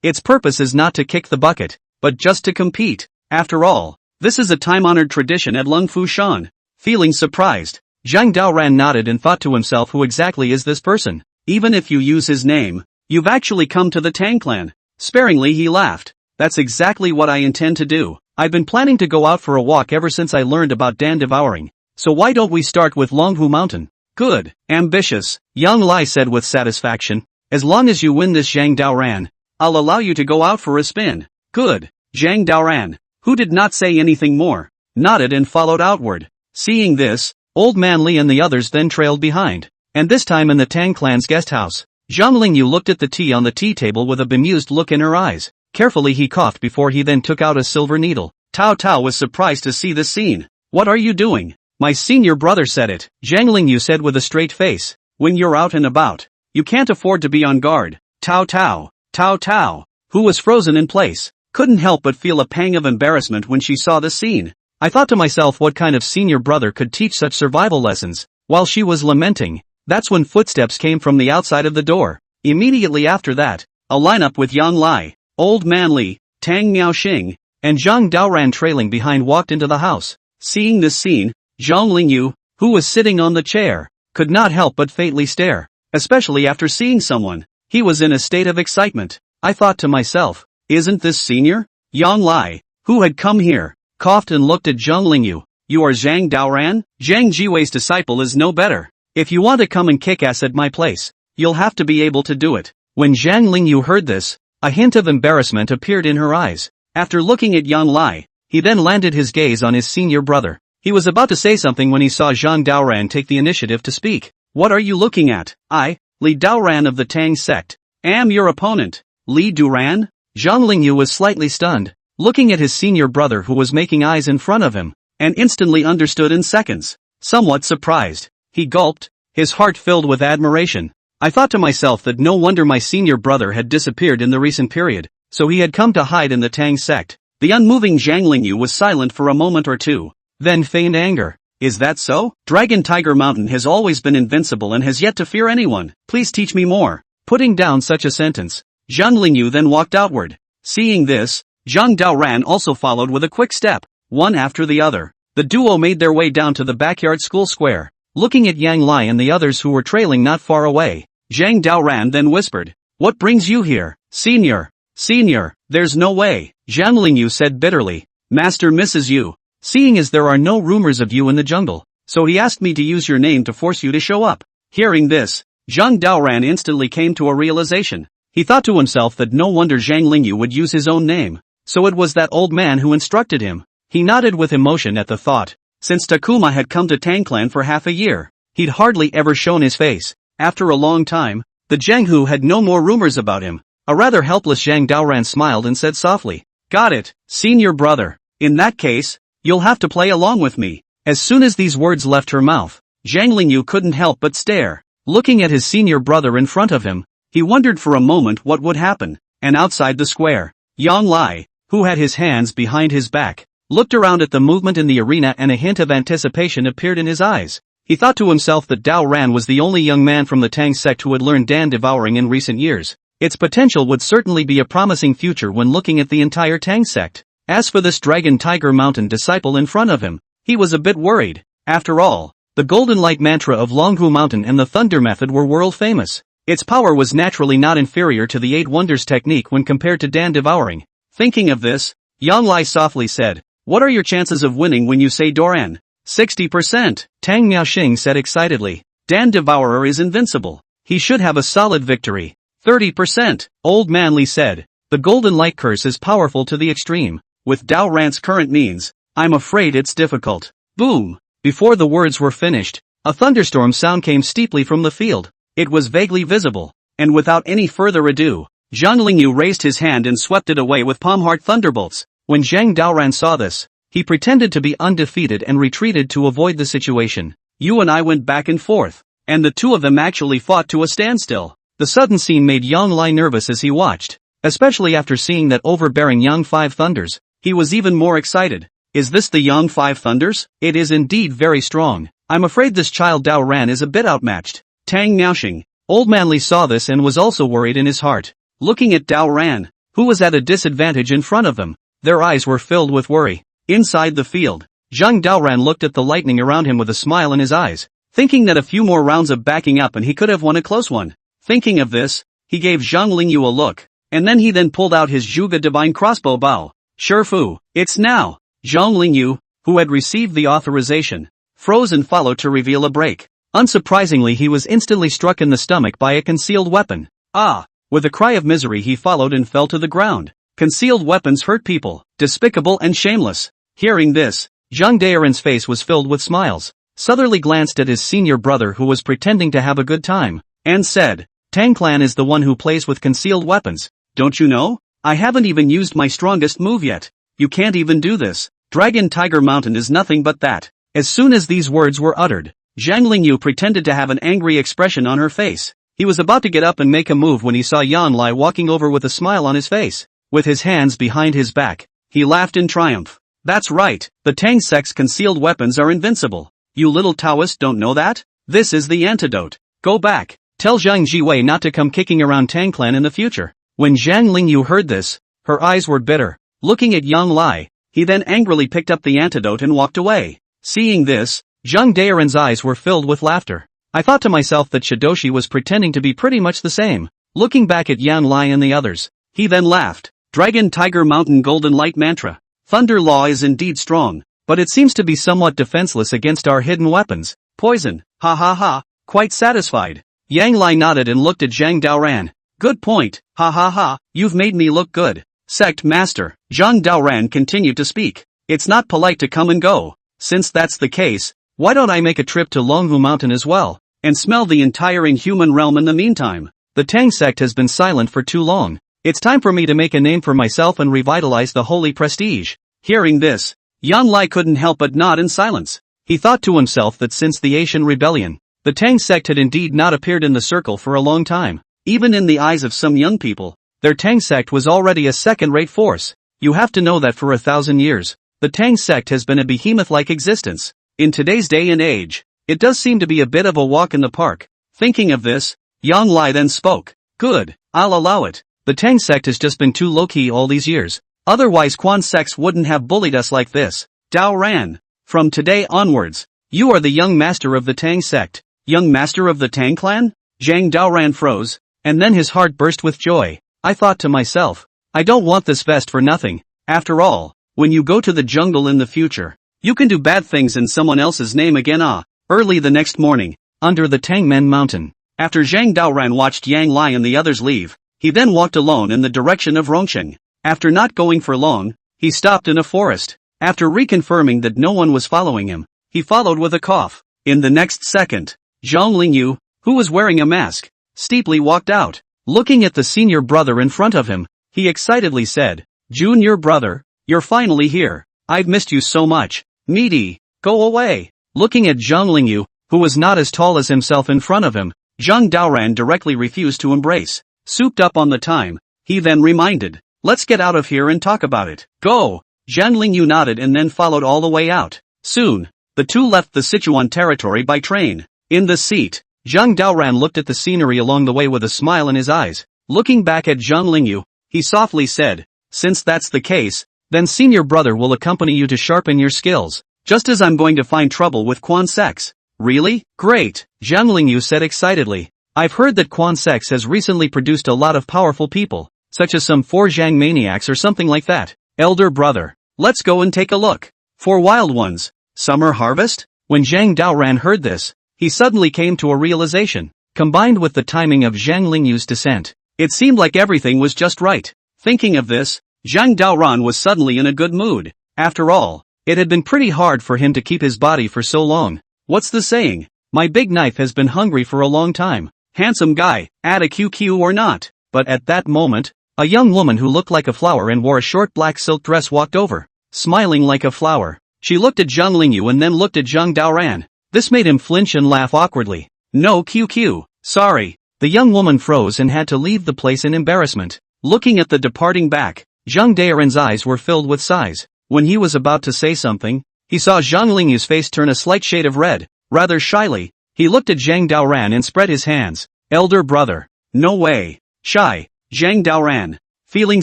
[SPEAKER 1] Its purpose is not to kick the bucket, but just to compete. After all, this is a time-honored tradition at Lungfu Shan. Feeling surprised, Zhang Daoran nodded and thought to himself, who exactly is this person? Even if you use his name, you've actually come to the Tang clan. Sparingly he laughed. That's exactly what I intend to do. I've been planning to go out for a walk ever since I learned about Dan Devouring. So why don't we start with Longhu Mountain? Good, ambitious, Yang Lai said with satisfaction. As long as you win this Zhang Daoran, I'll allow you to go out for a spin. Good, Zhang Daoran, who did not say anything more, nodded and followed outward. Seeing this, Old Man Li and the others then trailed behind. And this time in the Tang clan's guest house, Zhang Lingyu looked at the tea on the tea table with a bemused look in her eyes. Carefully he coughed before he then took out a silver needle. Tao Tao was surprised to see this scene. What are you doing? My senior brother said it, Zhang Lingyu said with a straight face. When you're out and about, you can't afford to be on guard. Tao Tao, who was frozen in place, couldn't help but feel a pang of embarrassment when she saw the scene. I thought to myself, what kind of senior brother could teach such survival lessons? While she was lamenting, that's when footsteps came from the outside of the door. Immediately after that, a lineup with Yang Lai, Old Man Li, Tang Miaoxing, and Zhang Daoran trailing behind walked into the house. Seeing this scene, Zhang Lingyu, who was sitting on the chair, could not help but faintly stare, especially after seeing someone. He was in a state of excitement. I thought to myself, isn't this senior? Yang Lai, who had come here, coughed and looked at Zhang Lingyu. You are Zhang Daoran? Zhang Jiwei's disciple is no better. If you want to come and kick ass at my place, you'll have to be able to do it. When Zhang Lingyu heard this, a hint of embarrassment appeared in her eyes. After looking at Yang Lai, he then landed his gaze on his senior brother. He was about to say something when he saw Zhang Daoran take the initiative to speak. What are you looking at? I, Li Daoran of the Tang sect, am your opponent. Li Duran? Zhang Lingyu was slightly stunned, looking at his senior brother who was making eyes in front of him, and instantly understood in seconds. Somewhat surprised, he gulped, his heart filled with admiration. I thought to myself that no wonder my senior brother had disappeared in the recent period, so he had come to hide in the Tang sect. The unmoving Zhang Lingyu was silent for a moment or two, then feigned anger. Is that so? Dragon Tiger Mountain has always been invincible and has yet to fear anyone. Please teach me more. Putting down such a sentence, Zhang Lingyu then walked outward. Seeing this, Zhang Daoran also followed with a quick step, one after the other. The duo made their way down to the backyard school square. Looking at Yang Lai and the others who were trailing not far away, Zhang Daoran then whispered, "What brings you here, senior? Senior, there's no way," Zhang Lingyu said bitterly. "Master misses you. Seeing as there are no rumors of you in the jungle, so he asked me to use your name to force you to show up." Hearing this, Zhang Daoran instantly came to a realization. He thought to himself that no wonder Zhang Lingyu would use his own name, so it was that old man who instructed him. He nodded with emotion at the thought. Since Takuma had come to TangClan for half a year, he'd hardly ever shown his face. After a long time, the Zhanghu had no more rumors about him. A rather helpless Zhang Daoran smiled and said softly, "Got it, senior brother. In that case, you'll have to play along with me." As soon as these words left her mouth, Zhang Lingyu couldn't help but stare. Looking at his senior brother in front of him, he wondered for a moment what would happen. And outside the square, Yang Lai, who had his hands behind his back, looked around at the movement in the arena and a hint of anticipation appeared in his eyes. He thought to himself that Dao Ran was the only young man from the Tang sect who had learned Dan devouring in recent years. Its potential would certainly be a promising future when looking at the entire Tang sect. As for this Dragon Tiger Mountain disciple in front of him, he was a bit worried. After all, the Golden Light Mantra of Longhu Mountain and the Thunder Method were world famous. Its power was naturally not inferior to the Eight Wonders technique when compared to Dan devouring. Thinking of this, Yang Lai softly said, "What are your chances of winning when you say Doran?" 60%, Tang Miaoxing said excitedly. Dan Devourer is invincible. He should have a solid victory. 30%, Old Man Li said. The Golden Light Curse is powerful to the extreme. With Dao Ran's current means, I'm afraid it's difficult. Boom! Before the words were finished, a thunderstorm sound came steeply from the field. It was vaguely visible, and without any further ado, Zhang Lingyu raised his hand and swept it away with palm heart thunderbolts. When Zhang Daoran saw this, he pretended to be undefeated and retreated to avoid the situation. You and I went back and forth, and the two of them actually fought to a standstill. The sudden scene made Yang Lai nervous as he watched, especially after seeing that overbearing Yang Five Thunders. He was even more excited. Is this the Yang Five Thunders? It is indeed very strong. I'm afraid this child Dao Ran is a bit outmatched. Tang Miaoxing, Old Man Li saw this and was also worried in his heart. Looking at Dao Ran, who was at a disadvantage in front of them, their eyes were filled with worry. Inside the field, Zhang Daoran looked at the lightning around him with a smile in his eyes, thinking that a few more rounds of backing up and he could have won a close one. Thinking of this, he gave Zhang Lingyu a look, and then pulled out his Zhuge Divine Crossbow Bow. Shifu, it's now! Zhang Lingyu, who had received the authorization, froze and followed to reveal a break. Unsurprisingly, he was instantly struck in the stomach by a concealed weapon. Ah! With a cry of misery he followed and fell to the ground. Concealed weapons hurt people, despicable and shameless. Hearing this, Zhang Daoran's face was filled with smiles. Southerly glanced at his senior brother who was pretending to have a good time, and said, TangClan is the one who plays with concealed weapons. Don't you know? I haven't even used my strongest move yet. You can't even do this. Dragon Tiger Mountain is nothing but that. As soon as these words were uttered, Zhang Lingyu pretended to have an angry expression on her face. He was about to get up and make a move when he saw Yan Lai walking over with a smile on his face. With his hands behind his back, he laughed in triumph. That's right, the Tang sect's concealed weapons are invincible. You little Taoist don't know that? This is the antidote. Go back. Tell Zhang Jiwei not to come kicking around TangClan in the future. When Zhang Lingyu heard this, her eyes were bitter. Looking at Yang Lai, he then angrily picked up the antidote and walked away. Seeing this, Zhang Daoran's eyes were filled with laughter. I thought to myself that Shidoshi was pretending to be pretty much the same. Looking back at Yan Lai and the others, he then laughed. Dragon Tiger Mountain Golden Light Mantra. Thunder Law is indeed strong, but it seems to be somewhat defenseless against our hidden weapons. Poison. Ha ha ha. Quite satisfied. Yang Lai nodded and looked at Zhang Daoran. Good point. Ha ha ha. You've made me look good. Sect Master. Zhang Daoran continued to speak. It's not polite to come and go. Since that's the case, why don't I make a trip to Longhu Mountain as well, and smell the entire inhuman realm in the meantime? The Tang sect has been silent for too long. It's time for me to make a name for myself and revitalize the holy prestige. Hearing this, Yan Lai couldn't help but nod in silence. He thought to himself that since the Asian rebellion, the Tang sect had indeed not appeared in the circle for a long time. Even in the eyes of some young people, their Tang sect was already a second-rate force. You have to know that for 1,000 years, the Tang sect has been a behemoth-like existence. In today's day and age, it does seem to be a bit of a walk in the park. Thinking of this, Yang Lai then spoke. Good, I'll allow it. The Tang sect has just been too low-key all these years. Otherwise Quan sects wouldn't have bullied us like this. Dao Ran. From today onwards, you are the young master of the Tang sect. Young master of the Tang clan? Zhang Daoran froze, and then his heart burst with joy. I thought to myself, I don't want this vest for nothing. After all, when you go to the jungle in the future, you can do bad things in someone else's name again. Early the next morning, under the Tangmen mountain, after Zhang Daoran watched Yang Lai and the others leave, he then walked alone in the direction of Rongsheng. After not going for long, he stopped in a forest. After reconfirming that no one was following him, he followed with a cough. In the next second, Zhang Lingyu, who was wearing a mask, steeply walked out. Looking at the senior brother in front of him, he excitedly said, Junior brother, you're finally here. I've missed you so much. Meaty, go away. Looking at Zhang Lingyu, who was not as tall as himself in front of him, Zhang Daoran directly refused to embrace. Souped up on the time, he then reminded, let's get out of here and talk about it. Go! Zhang Lingyu nodded and then followed all the way out. Soon, the two left the Sichuan territory by train. In the seat, Zhang Daoran looked at the scenery along the way with a smile in his eyes. Looking back at Zhang Lingyu, he softly said, since that's the case, then senior brother will accompany you to sharpen your skills, just as I'm going to find trouble with Quan sects. Really? Great, Zhang Lingyu said excitedly. I've heard that Quan sects has recently produced a lot of powerful people, such as some 4 Zhang maniacs or something like that. Elder brother, let's go and take a look. 4 wild ones. Summer harvest? When Zhang Daoran heard this, he suddenly came to a realization. Combined with the timing of Zhang Lingyu's descent, it seemed like everything was just right. Thinking of this, Zhang Daoran was suddenly in a good mood. After all, it had been pretty hard for him to keep his body for so long. What's the saying? My big knife has been hungry for a long time. Handsome guy, add a QQ or not. But at that moment, a young woman who looked like a flower and wore a short black silk dress walked over, smiling like a flower. She looked at Zhang Lingyu and then looked at Zhang Daoran. This made him flinch and laugh awkwardly. No QQ, sorry. The young woman froze and had to leave the place in embarrassment. Looking at the departing back, Zhang Daoran's eyes were filled with sighs. When he was about to say something, he saw Zhang Lingyu's face turn a slight shade of red. Rather shyly, he looked at Zhang Daoran and spread his hands. Elder brother. No way. Shy. Zhang Daoran. Feeling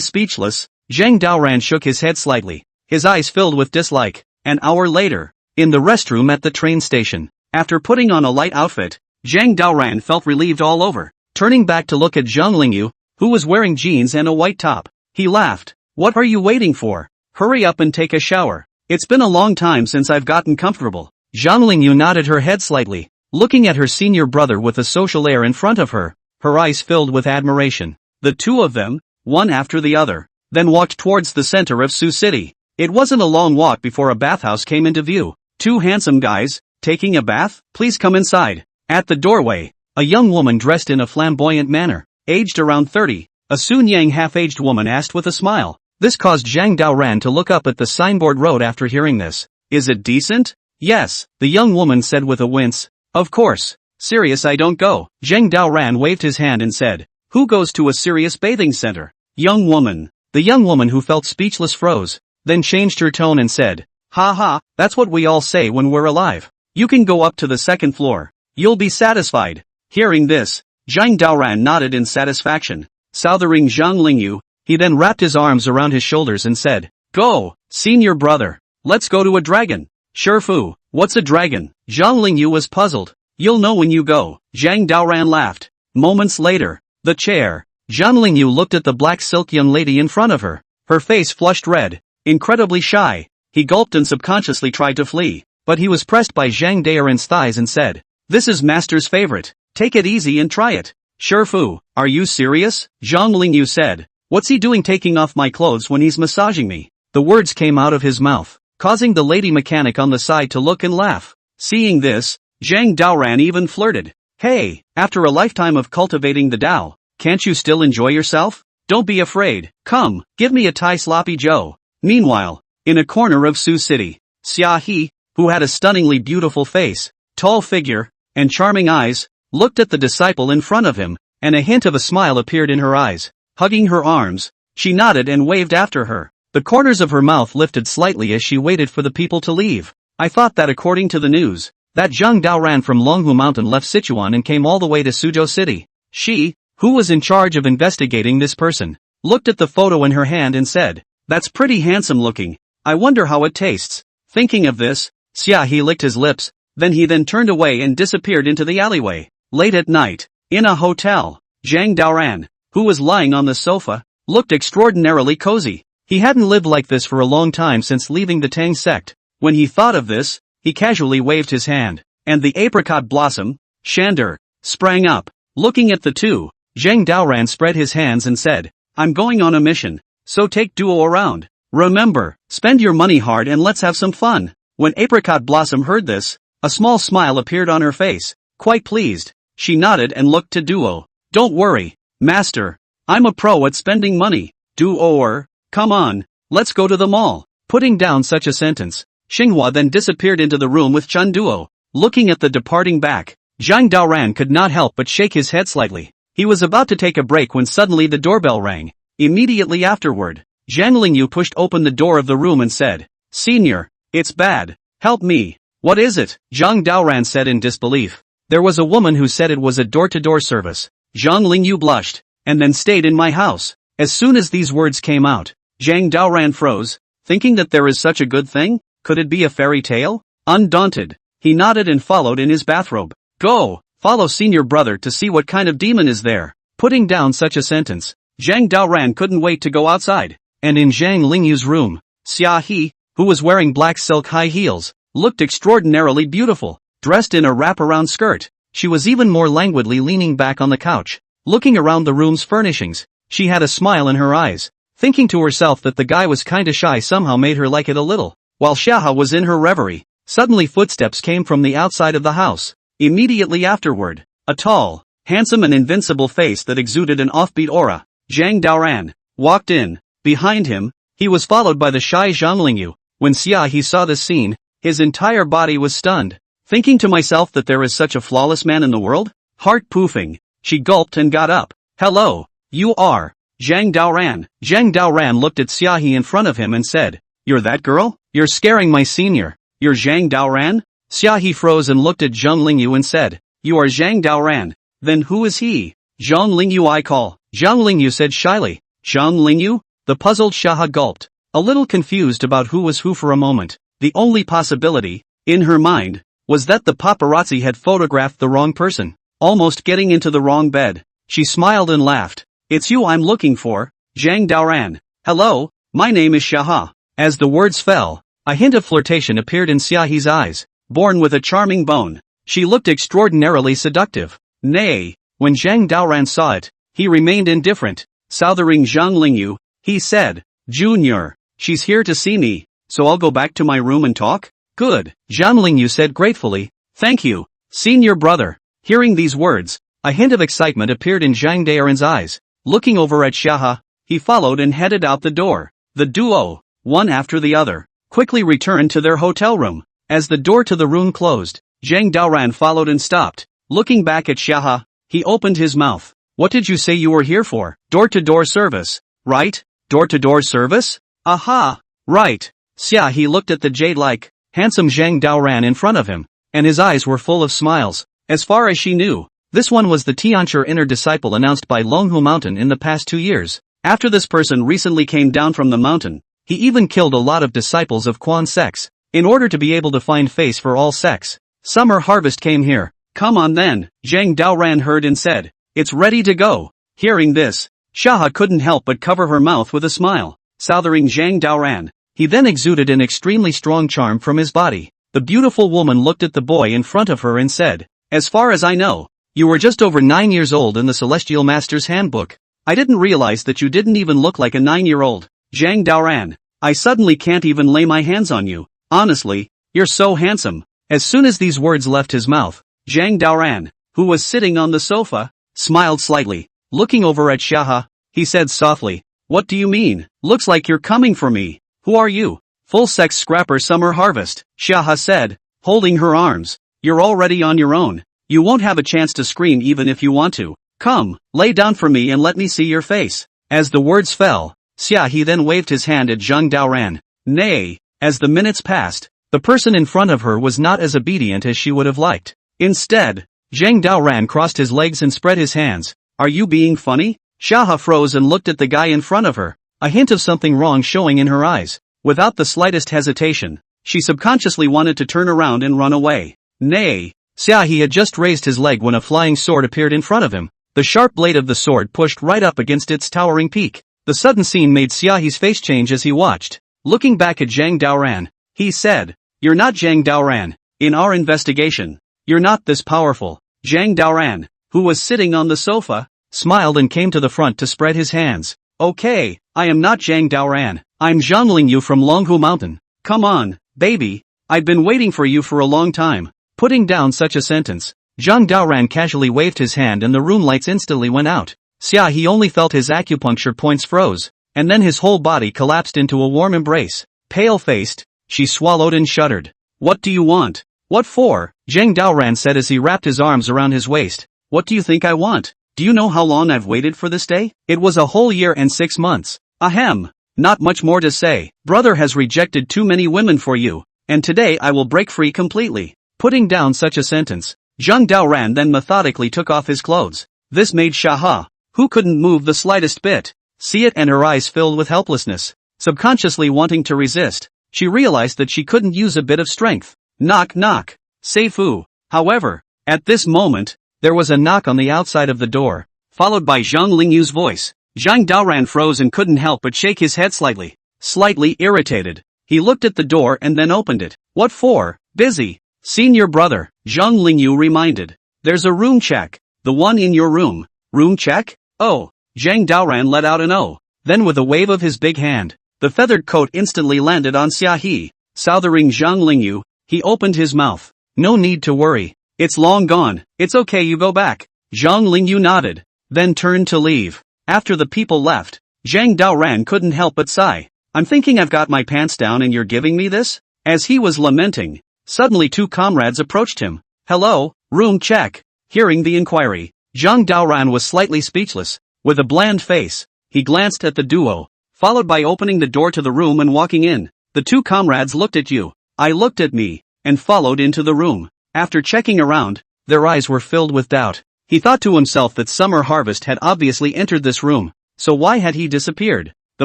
[SPEAKER 1] speechless, Zhang Daoran shook his head slightly, his eyes filled with dislike. An hour later, in the restroom at the train station, after putting on a light outfit, Zhang Daoran felt relieved all over. Turning back to look at Zhang Lingyu, who was wearing jeans and a white top, he laughed. What are you waiting for? Hurry up and take a shower. It's been a long time since I've gotten comfortable. Zhang Lingyu nodded her head slightly, looking at her senior brother with a social air in front of her, her eyes filled with admiration. The two of them, one after the other, then walked towards the center of Sioux City. It wasn't a long walk before a bathhouse came into view. 2 handsome guys, taking a bath? Please come inside. At the doorway, a young woman dressed in a flamboyant manner, aged around 30, a Sun Yang half-aged woman asked with a smile. This caused Zhang Daoran to look up at the signboard road after hearing this. Is it decent? Yes, the young woman said with a wince. Of course. Serious I don't go. Zhang Daoran waved his hand and said, who goes to a serious bathing center? Young woman. The young woman who felt speechless froze, then changed her tone and said, ha ha, that's what we all say when we're alive. You can go up to the 2nd floor. You'll be satisfied. Hearing this, Zhang Daoran nodded in satisfaction. Southering Zhang Lingyu, he then wrapped his arms around his shoulders and said, go, senior brother. Let's go to a dragon. Sherfu, what's a dragon? Zhang Lingyu was puzzled. You'll know when you go, Zhang Daoran laughed. Moments later, the chair. Zhang Lingyu looked at the black silk young lady in front of her. Her face flushed red. Incredibly shy, he gulped and subconsciously tried to flee. But he was pressed by Zhang Daoran's thighs and said, "This is master's favorite. Take it easy and try it." "Sherfu, are you serious?" Zhang Lingyu said. "What's he doing taking off my clothes when he's massaging me?" The words came out of his mouth, causing the lady mechanic on the side to look and laugh. Seeing this, Zhang Daoran even flirted. "Hey, after a lifetime of cultivating the Dao, can't you still enjoy yourself? Don't be afraid. Come, give me a Thai sloppy Joe." Meanwhile, in a corner of Sioux City, Xia He, who had a stunningly beautiful face, tall figure, and charming eyes, looked at the disciple in front of him, and a hint of a smile appeared in her eyes. Hugging her arms, she nodded and waved after her. The corners of her mouth lifted slightly as she waited for the people to leave. "I thought that according to the news, that Zhang Daoran from Longhu Mountain left Sichuan and came all the way to Suzhou City." She, who was in charge of investigating this person, looked at the photo in her hand and said, "That's pretty handsome looking. I wonder how it tastes." Thinking of this, Xia He licked his lips, then turned away and disappeared into the alleyway. Late at night, in a hotel, Zhang Daoran, who was lying on the sofa, looked extraordinarily cozy. He hadn't lived like this for a long time since leaving the Tang sect. When he thought of this, he casually waved his hand, and the apricot blossom, Shander, sprang up. Looking at the two, Zhang Daoran spread his hands and said, "I'm going on a mission, so take Duo around. Remember, spend your money hard and let's have some fun." When Apricot Blossom heard this, a small smile appeared on her face. Quite pleased, she nodded and looked to Duo. "Don't worry, master. I'm a pro at spending money. Duo, come on, let's go to the mall." Putting down such a sentence, Xinghua then disappeared into the room with Chun Duo. Looking at the departing back, Zhang Daoran could not help but shake his head slightly. He was about to take a break when suddenly the doorbell rang. Immediately afterward, Zhang Lingyu pushed open the door of the room and said, "Senior, it's bad. Help me." "What is it?" Zhang Daoran said in disbelief. "There was a woman who said it was a door-to-door service." Zhang Lingyu blushed, and then stayed in my house. As soon as these words came out, Zhang Daoran froze, thinking that there is such a good thing. Could it be a fairy tale? Undaunted, he nodded and followed in his bathrobe. "Go, follow senior brother to see what kind of demon is there." Putting down such a sentence, Zhang Daoran couldn't wait to go outside. And in Zhang Lingyu's room, Xia He, who was wearing black silk high heels, looked extraordinarily beautiful, dressed in a wraparound skirt. She was even more languidly leaning back on the couch, looking around the room's furnishings. She had a smile in her eyes, thinking to herself that the guy was kinda shy somehow made her like it a little. While Xiaha was in her reverie, suddenly footsteps came from the outside of the house. Immediately afterward, a tall, handsome and invincible face that exuded an offbeat aura, Zhang Daoran, walked in. Behind him, he was followed by the shy Zhang Lingyu. When Xia He saw this scene, his entire body was stunned. Thinking to myself that there is such a flawless man in the world? Heart poofing, she gulped and got up. "Hello, you are Zhang Daoran." Zhang Daoran looked at Xia He in front of him and said, "You're that girl? You're scaring my senior. You're Zhang Daoran?" Xia He froze and looked at Zhang Lingyu and said, "You are Zhang Daoran. Then who is he?" "Zhang Lingyu I call." Zhang Lingyu said shyly. "Zhang Lingyu?" The puzzled Xiaha gulped, a little confused about who was who for a moment. The only possibility, in her mind, was that the paparazzi had photographed the wrong person, almost getting into the wrong bed. She smiled and laughed. "It's you I'm looking for, Zhang Daoran. Hello, my name is Xiaha." As the words fell, a hint of flirtation appeared in Xiahi's eyes. Born with a charming bone, she looked extraordinarily seductive. Nay, when Zhang Daoran saw it, he remained indifferent. Southering Zhang Lingyu, he said, "Junior, she's here to see me, so I'll go back to my room and talk?" "Good," Zhang Lingyu said gratefully. "Thank you, senior brother." Hearing these words, a hint of excitement appeared in Zhang Daoran's eyes. Looking over at Xiaha, he followed and headed out the door. The duo, one after the other, quickly returned to their hotel room. As the door to the room closed, Zhang Daoran followed and stopped. Looking back at Xiaha, he opened his mouth. "What did you say you were here for?" "Door-to-door service, right? Door-to-door service? Aha, right." Xia He looked at the jade-like, handsome Zhang Daoran in front of him, and his eyes were full of smiles. As far as she knew, this one was the Tianchi inner disciple announced by Longhu Mountain in the past 2 years. After this person recently came down from the mountain, he even killed a lot of disciples of Quan sects, in order to be able to find face for all sects. Summer harvest came here. Come on then, Zhang Daoran heard and said. It's ready to go. Hearing this, Shaha couldn't help but cover her mouth with a smile, southering Zhang Daoran. He then exuded an extremely strong charm from his body. The beautiful woman looked at the boy in front of her and said, as far as I know, you were just over 9 years old in the Celestial Master's handbook. I didn't realize that you didn't even look like a 9-year-old. Zhang Daoran, I suddenly can't even lay my hands on you. Honestly, you're so handsome. As soon as these words left his mouth, Zhang Daoran, who was sitting on the sofa, smiled slightly. Looking over at Shaha, he said softly, what do you mean? Looks like you're coming for me. Who are you? Full-sex scrapper Summer Harvest, Shaha said, holding her arms. You're already on your own. You won't have a chance to scream even if you want to. Come, lay down for me and let me see your face. As the words fell, Xia then waved his hand at Zhang Daoran. Nay, as the minutes passed, the person in front of her was not as obedient as she would have liked. Instead, Zhang Daoran crossed his legs and spread his hands. Are you being funny? Shaha froze and looked at the guy in front of her, a hint of something wrong showing in her eyes. Without the slightest hesitation, she subconsciously wanted to turn around and run away. Nay, Xia had just raised his leg when a flying sword appeared in front of him. The sharp blade of the sword pushed right up against its towering peak. The sudden scene made Xiao's face change as he watched. Looking back at Zhang Daoran, he said, you're not Zhang Daoran. In our investigation, you're not this powerful. Zhang Daoran, who was sitting on the sofa, smiled and came to the front to spread his hands. Okay, I am not Zhang Daoran. I'm Zhang Lingyu from Longhu Mountain. Come on, baby. I've been waiting for you for a long time. Putting down such a sentence, Zhang Daoran casually waved his hand and the room lights instantly went out. Xia only felt his acupuncture points froze, and then his whole body collapsed into a warm embrace. Pale-faced, she swallowed and shuddered. What do you want? What for? Zhang Daoran said as he wrapped his arms around his waist. What do you think I want? Do you know how long I've waited for this day? It was a whole year and 6 months. Ahem. Not much more to say. Brother has rejected too many women for you, and today I will break free completely. Putting down such a sentence, Zhang Daoran then methodically took off his clothes. This made Shaha, who couldn't move the slightest bit, see it and her eyes filled with helplessness. Subconsciously wanting to resist, she realized that she couldn't use a bit of strength. Knock knock. Seifu. However, at this moment, there was a knock on the outside of the door, followed by Zhang Lingyu's voice. Zhang Daoran froze and couldn't help but shake his head slightly. Slightly irritated, he looked at the door and then opened it. What for? Busy. Seen your brother, Zhang Lingyu reminded. There's a room check. The one in your room. Room check? Oh. Zhang Daoran let out an oh. Then with a wave of his big hand, the feathered coat instantly landed on Xia. Southering Zhang Lingyu, he opened his mouth. No need to worry. It's long gone. It's okay, you go back. Zhang Lingyu nodded, then turned to leave. After the people left, Zhang Daoran couldn't help but sigh. I'm thinking I've got my pants down and you're giving me this? As he was lamenting, suddenly 2 comrades approached him. Hello, room check. Hearing the inquiry, Zhang Daoran was slightly speechless. With a bland face, he glanced at the duo, followed by opening the door to the room and walking in. The 2 comrades looked at you. I looked at me, and followed into the room. After checking around, their eyes were filled with doubt. He thought to himself that Summer Harvest had obviously entered this room, so why had he disappeared? The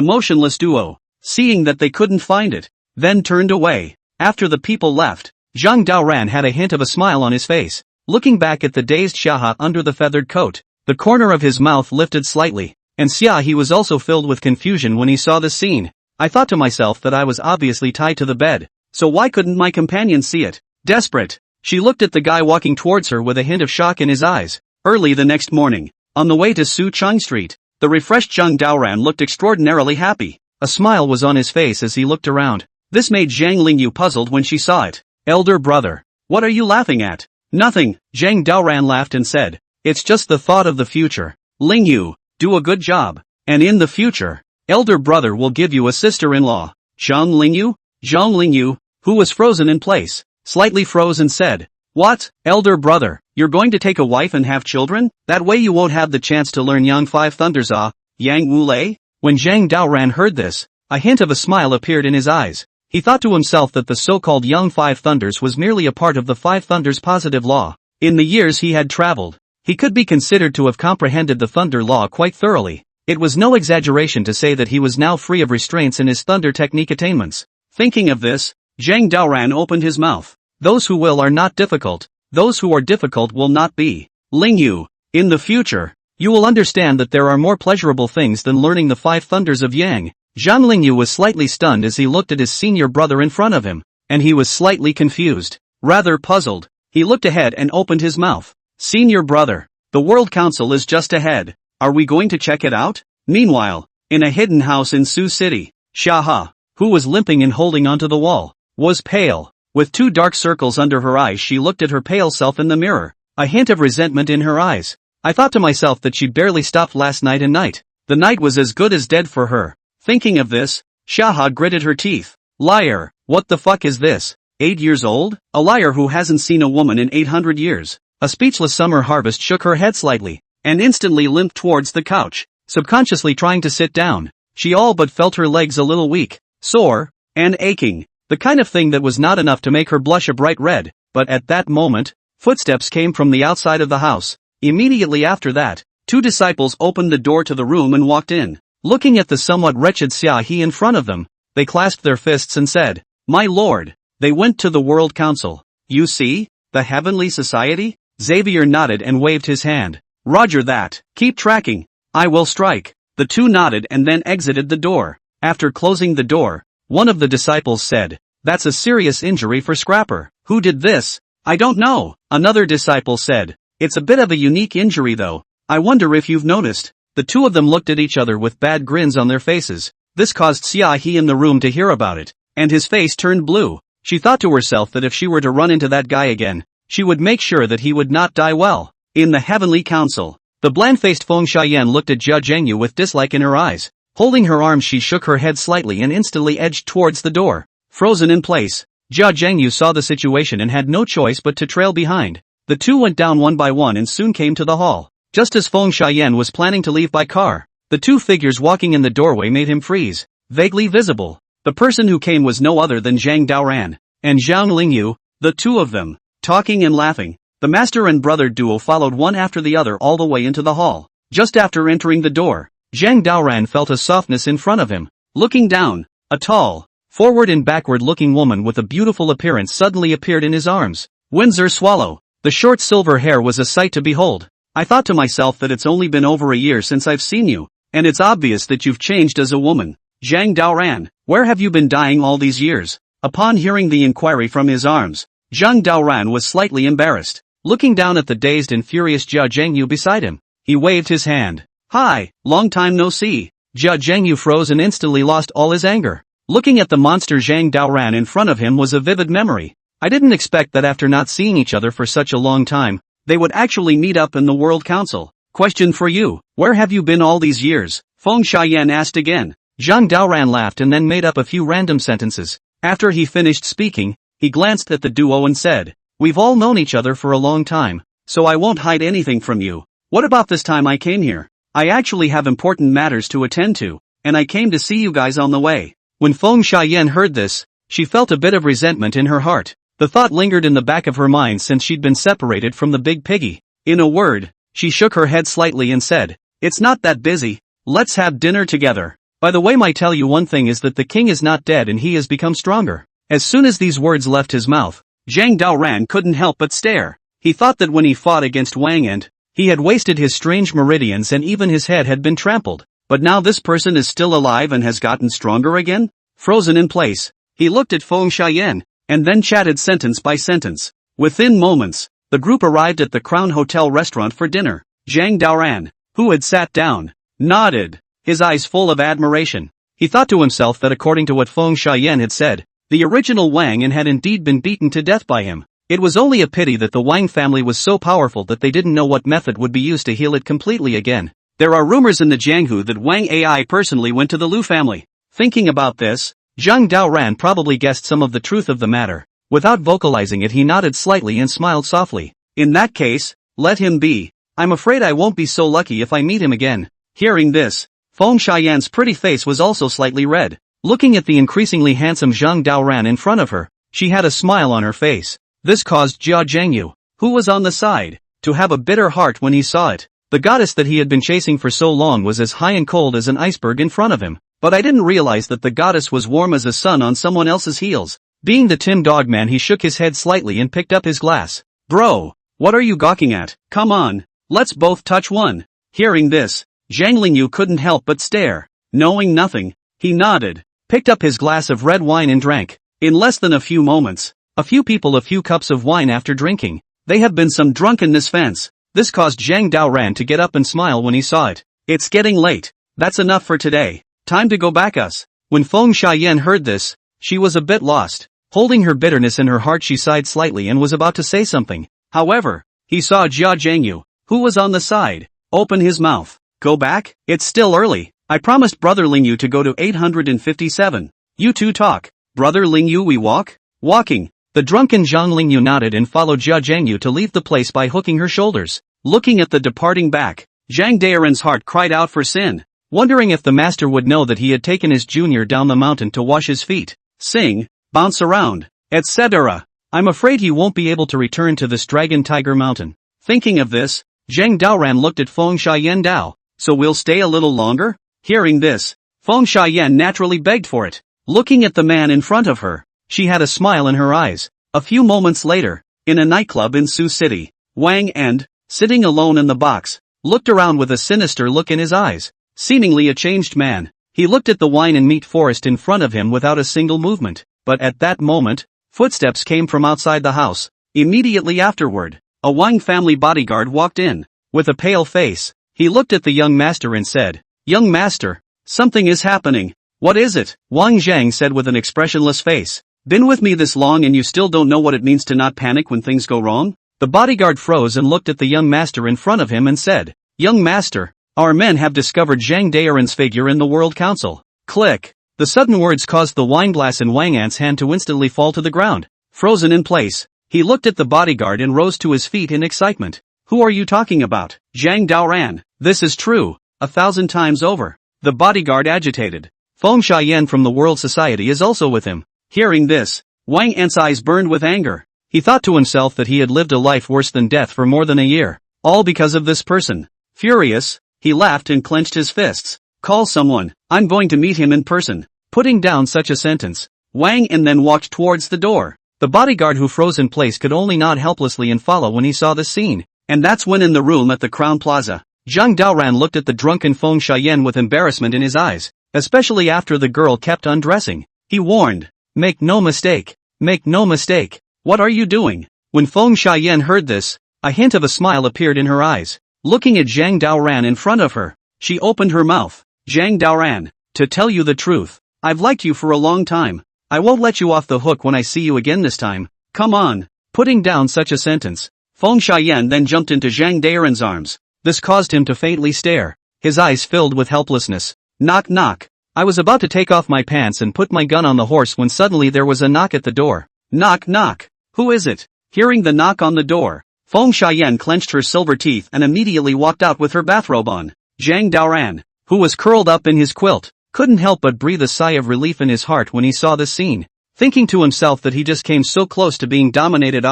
[SPEAKER 1] motionless duo, seeing that they couldn't find it, then turned away. After the people left, Zhang Daoran had a hint of a smile on his face. Looking back at the dazed Xia under the feathered coat, the corner of his mouth lifted slightly, and Xia was also filled with confusion when he saw this scene. I thought to myself that I was obviously tied to the bed, so why couldn't my companion see it? Desperate, she looked at the guy walking towards her with a hint of shock in his eyes. Early the next morning, on the way to Su Chang Street, the refreshed Zhang Daoran looked extraordinarily happy. A smile was on his face as he looked around. This made Zhang Lingyu puzzled when she saw it. Elder brother, what are you laughing at? Nothing, Zhang Daoran laughed and said. It's just the thought of the future. Lingyu, do a good job. And in the future, elder brother will give you a sister-in-law. Zhang Lingyu, who was frozen in place, slightly froze and said, what, elder brother, you're going to take a wife and have children? That way you won't have the chance to learn Yang 5 Thunders Yang Wu Lei? When Zhang Daoran heard this, a hint of a smile appeared in his eyes. He thought to himself that the so-called Yang 5 Thunders was merely a part of the 5 Thunders positive law. In the years he had traveled, he could be considered to have comprehended the Thunder law quite thoroughly. It was no exaggeration to say that he was now free of restraints in his Thunder technique attainments. Thinking of this, Zhang Daoran opened his mouth. Those who will are not difficult. those who are difficult will not be. Lingyu, in the future, you will understand that there are more pleasurable things than learning the five thunders of Yang. Zhang Lingyu was slightly stunned as he looked at his senior brother in front of him, and he was slightly confused. Rather puzzled, he looked ahead and opened his mouth. Senior brother, the World Council is just ahead. Are we going to check it out? Meanwhile, in a hidden house in Sioux City, Shaha, who was limping and holding onto the wall, was pale. With two dark circles under her eyes, she looked at her pale self in the mirror, a hint of resentment in her eyes. I thought to myself that she barely stopped last night and night. The night was as good as dead for her. Thinking of this, Shaha gritted her teeth. Liar, what the fuck is this? 8 years old? A liar who hasn't seen a woman in 800 years. A speechless Summer Harvest shook her head slightly, and instantly limped towards the couch, subconsciously trying to sit down. She all but felt her legs a little weak, sore, and aching. The kind of thing that was not enough to make her blush a bright red, but at that moment, footsteps came from the outside of the house. Immediately after that, two disciples opened the door to the room and walked in. Looking at the somewhat wretched Xia He in front of them, they clasped their fists and said, "My lord." They went to the World Council. You see? The Heavenly Society? Xavier nodded and waved his hand. Roger that. Keep tracking. I will strike. The two nodded and then exited the door. After closing the door, one of the disciples said, "That's a serious injury for Scrapper." Who did this? I don't know. Another disciple said, "It's a bit of a unique injury though. I wonder if you've noticed." The two of them looked at each other with bad grins on their faces. This caused Xia He in the room to hear about it, and his face turned blue. She thought to herself that if she were to run into that guy again, she would make sure that he would not die well. In the Heavenly Council, the bland-faced Feng Xiaoyan looked at Jia Zhengyu with dislike in her eyes. Holding her arms, she shook her head slightly and instantly edged towards the door. Frozen in place, Jia Zhengyu saw the situation and had no choice but to trail behind. The two went down one by one and soon came to the hall. Just as Feng Xiaoyan was planning to leave by car, the two figures walking in the doorway made him freeze. Vaguely visible, the person who came was no other than Zhang Daoran and Zhang Lingyu, the two of them, talking and laughing. The master and brother duo followed one after the other all the way into the hall. Just after entering the door, Zhang Daoran felt a softness in front of him. Looking down, a tall, forward and backward-looking woman with a beautiful appearance suddenly appeared in his arms. Windsor Swallow. The short silver hair was a sight to behold. I thought to myself that it's only been over a year since I've seen you, and it's obvious that you've changed as a woman. Zhang Daoran, where have you been dying all these years? Upon hearing the inquiry from his arms, Zhang Daoran was slightly embarrassed. Looking down at the dazed and furious Jia Zhengyu beside him, he waved his hand. Hi, long time no see. Jia Zhengyu froze and instantly lost all his anger. Looking at the monster Zhang Daoran in front of him was a vivid memory. I didn't expect that after not seeing each other for such a long time, they would actually meet up in the World Council. Question for you, where have you been all these years? Feng Xiaoyan asked again. Zhang Daoran laughed and then made up a few random sentences. After he finished speaking, he glanced at the duo and said, "We've all known each other for a long time, so I won't hide anything from you. What about this time I came here? I actually have important matters to attend to, and I came to see you guys on the way." When Feng Xiaoyan heard this, she felt a bit of resentment in her heart. The thought lingered in the back of her mind since she'd been separated from the big piggy. In a word, she shook her head slightly and said, "It's not that busy. Let's have dinner together. By the way, my tell you one thing is that the king is not dead and he has become stronger." As soon as these words left his mouth, Zhang Daoran couldn't help but stare. He thought that when he fought against Wang Ent, he had wasted his strange meridians and even his head had been trampled. But now this person is still alive and has gotten stronger again? Frozen in place, he looked at Feng Xiaoyan, and then chatted sentence by sentence. Within moments, the group arrived at the Crown Hotel restaurant for dinner. Zhang Daoran, who had sat down, nodded, his eyes full of admiration. He thought to himself that according to what Feng Xiaoyan had said, the original Wang Ent had indeed been beaten to death by him. It was only a pity that the Wang family was so powerful that they didn't know what method would be used to heal it completely again. There are rumors in the Jianghu that Wang Ai personally went to the Lu family. Thinking about this, Zhang Daoran probably guessed some of the truth of the matter. Without vocalizing it, he nodded slightly and smiled softly. In that case, let him be. I'm afraid I won't be so lucky if I meet him again. Hearing this, Feng Xiaoyan's pretty face was also slightly red. Looking at the increasingly handsome Zhang Daoran in front of her, she had a smile on her face. This caused Jia Zhengyu, who was on the side, to have a bitter heart when he saw it. The goddess that he had been chasing for so long was as high and cold as an iceberg in front of him. But I didn't realize that the goddess was warm as a sun on someone else's heels. Being the Tim Dog Man, he shook his head slightly and picked up his glass. Bro, what are you gawking at? Come on, let's both touch one. Hearing this, Zhang Lingyu couldn't help but stare. Knowing nothing, he nodded, picked up his glass of red wine and drank. In less than a few moments, a few people a few cups of wine after drinking. They have been some drunkenness fence. This caused Zhang Daoran to get up and smile when he saw it. It's getting late. That's enough for today. Time to go back us. When Feng Xiaoyan heard this, she was a bit lost. Holding her bitterness in her heart, she sighed slightly and was about to say something. However, he saw Jia Zhengyu, who was on the side, open his mouth. Go back? It's still early. I promised Brother Lingyu to go to 857. You two talk. Brother Lingyu, we walk? Walking. The drunken Zhang Lingyu nodded and followed Jia Zhengyu to leave the place by hooking her shoulders. Looking at the departing back, Zhang Daoran's heart cried out for sin, wondering if the master would know that he had taken his junior down the mountain to wash his feet, sing, bounce around, etc. I'm afraid he won't be able to return to this Dragon Tiger Mountain. Thinking of this, Zhang Daoran looked at Feng Xiaoyan Dao. So we'll stay a little longer? Hearing this, Feng Xiaoyan naturally begged for it. Looking at the man in front of her, she had a smile in her eyes. A few moments later, in a nightclub in Sioux City, Wang End, sitting alone in the box, looked around with a sinister look in his eyes. Seemingly a changed man, he looked at the wine and meat forest in front of him without a single movement. But at that moment, footsteps came from outside the house. Immediately afterward, a Wang family bodyguard walked in. With a pale face, he looked at the young master and said, "Young master, something is happening." "What is it?" Wang Zhang said with an expressionless face. "Been with me this long and you still don't know what it means to not panic when things go wrong?" The bodyguard froze and looked at the young master in front of him and said, "Young master, our men have discovered Zhang Daoran's figure in the World Council." Click. The sudden words caused the wine glass in Wang Ant's hand to instantly fall to the ground. Frozen in place, he looked at the bodyguard and rose to his feet in excitement. "Who are you talking about?" "Zhang Daoran. This is true, 1,000 times over." The bodyguard agitated. "Feng Xiaoyan from the World Society is also with him." Hearing this, Wang Ant's eyes burned with anger. He thought to himself that he had lived a life worse than death for more than a year, all because of this person. Furious, he laughed and clenched his fists. "Call someone, I'm going to meet him in person." Putting down such a sentence, Wang Ant then walked towards the door. The bodyguard who froze in place could only nod helplessly and follow when he saw the scene. And that's when in the room at the Crown Plaza, Zhang Daoran looked at the drunken Feng Xiaoyan with embarrassment in his eyes, especially after the girl kept undressing. He warned, "Make no mistake. Make no mistake. What are you doing?" When Feng Xiaoyan heard this, a hint of a smile appeared in her eyes. Looking at Zhang Daoran in front of her, she opened her mouth. "Zhang Daoran, to tell you the truth, I've liked you for a long time. I won't let you off the hook when I see you again this time. Come on." Putting down such a sentence, Feng Xiaoyan then jumped into Zhang Daoran's arms. This caused him to faintly stare, his eyes filled with helplessness. Knock knock. I was about to take off my pants and put my gun on the horse when suddenly there was a knock at the door. Knock knock. Who is it? Hearing the knock on the door, Feng Xiaoyan clenched her silver teeth and immediately walked out with her bathrobe on. Zhang Daoran, who was curled up in his quilt, couldn't help but breathe a sigh of relief in his heart when he saw this scene, thinking to himself that he just came so close to being dominated.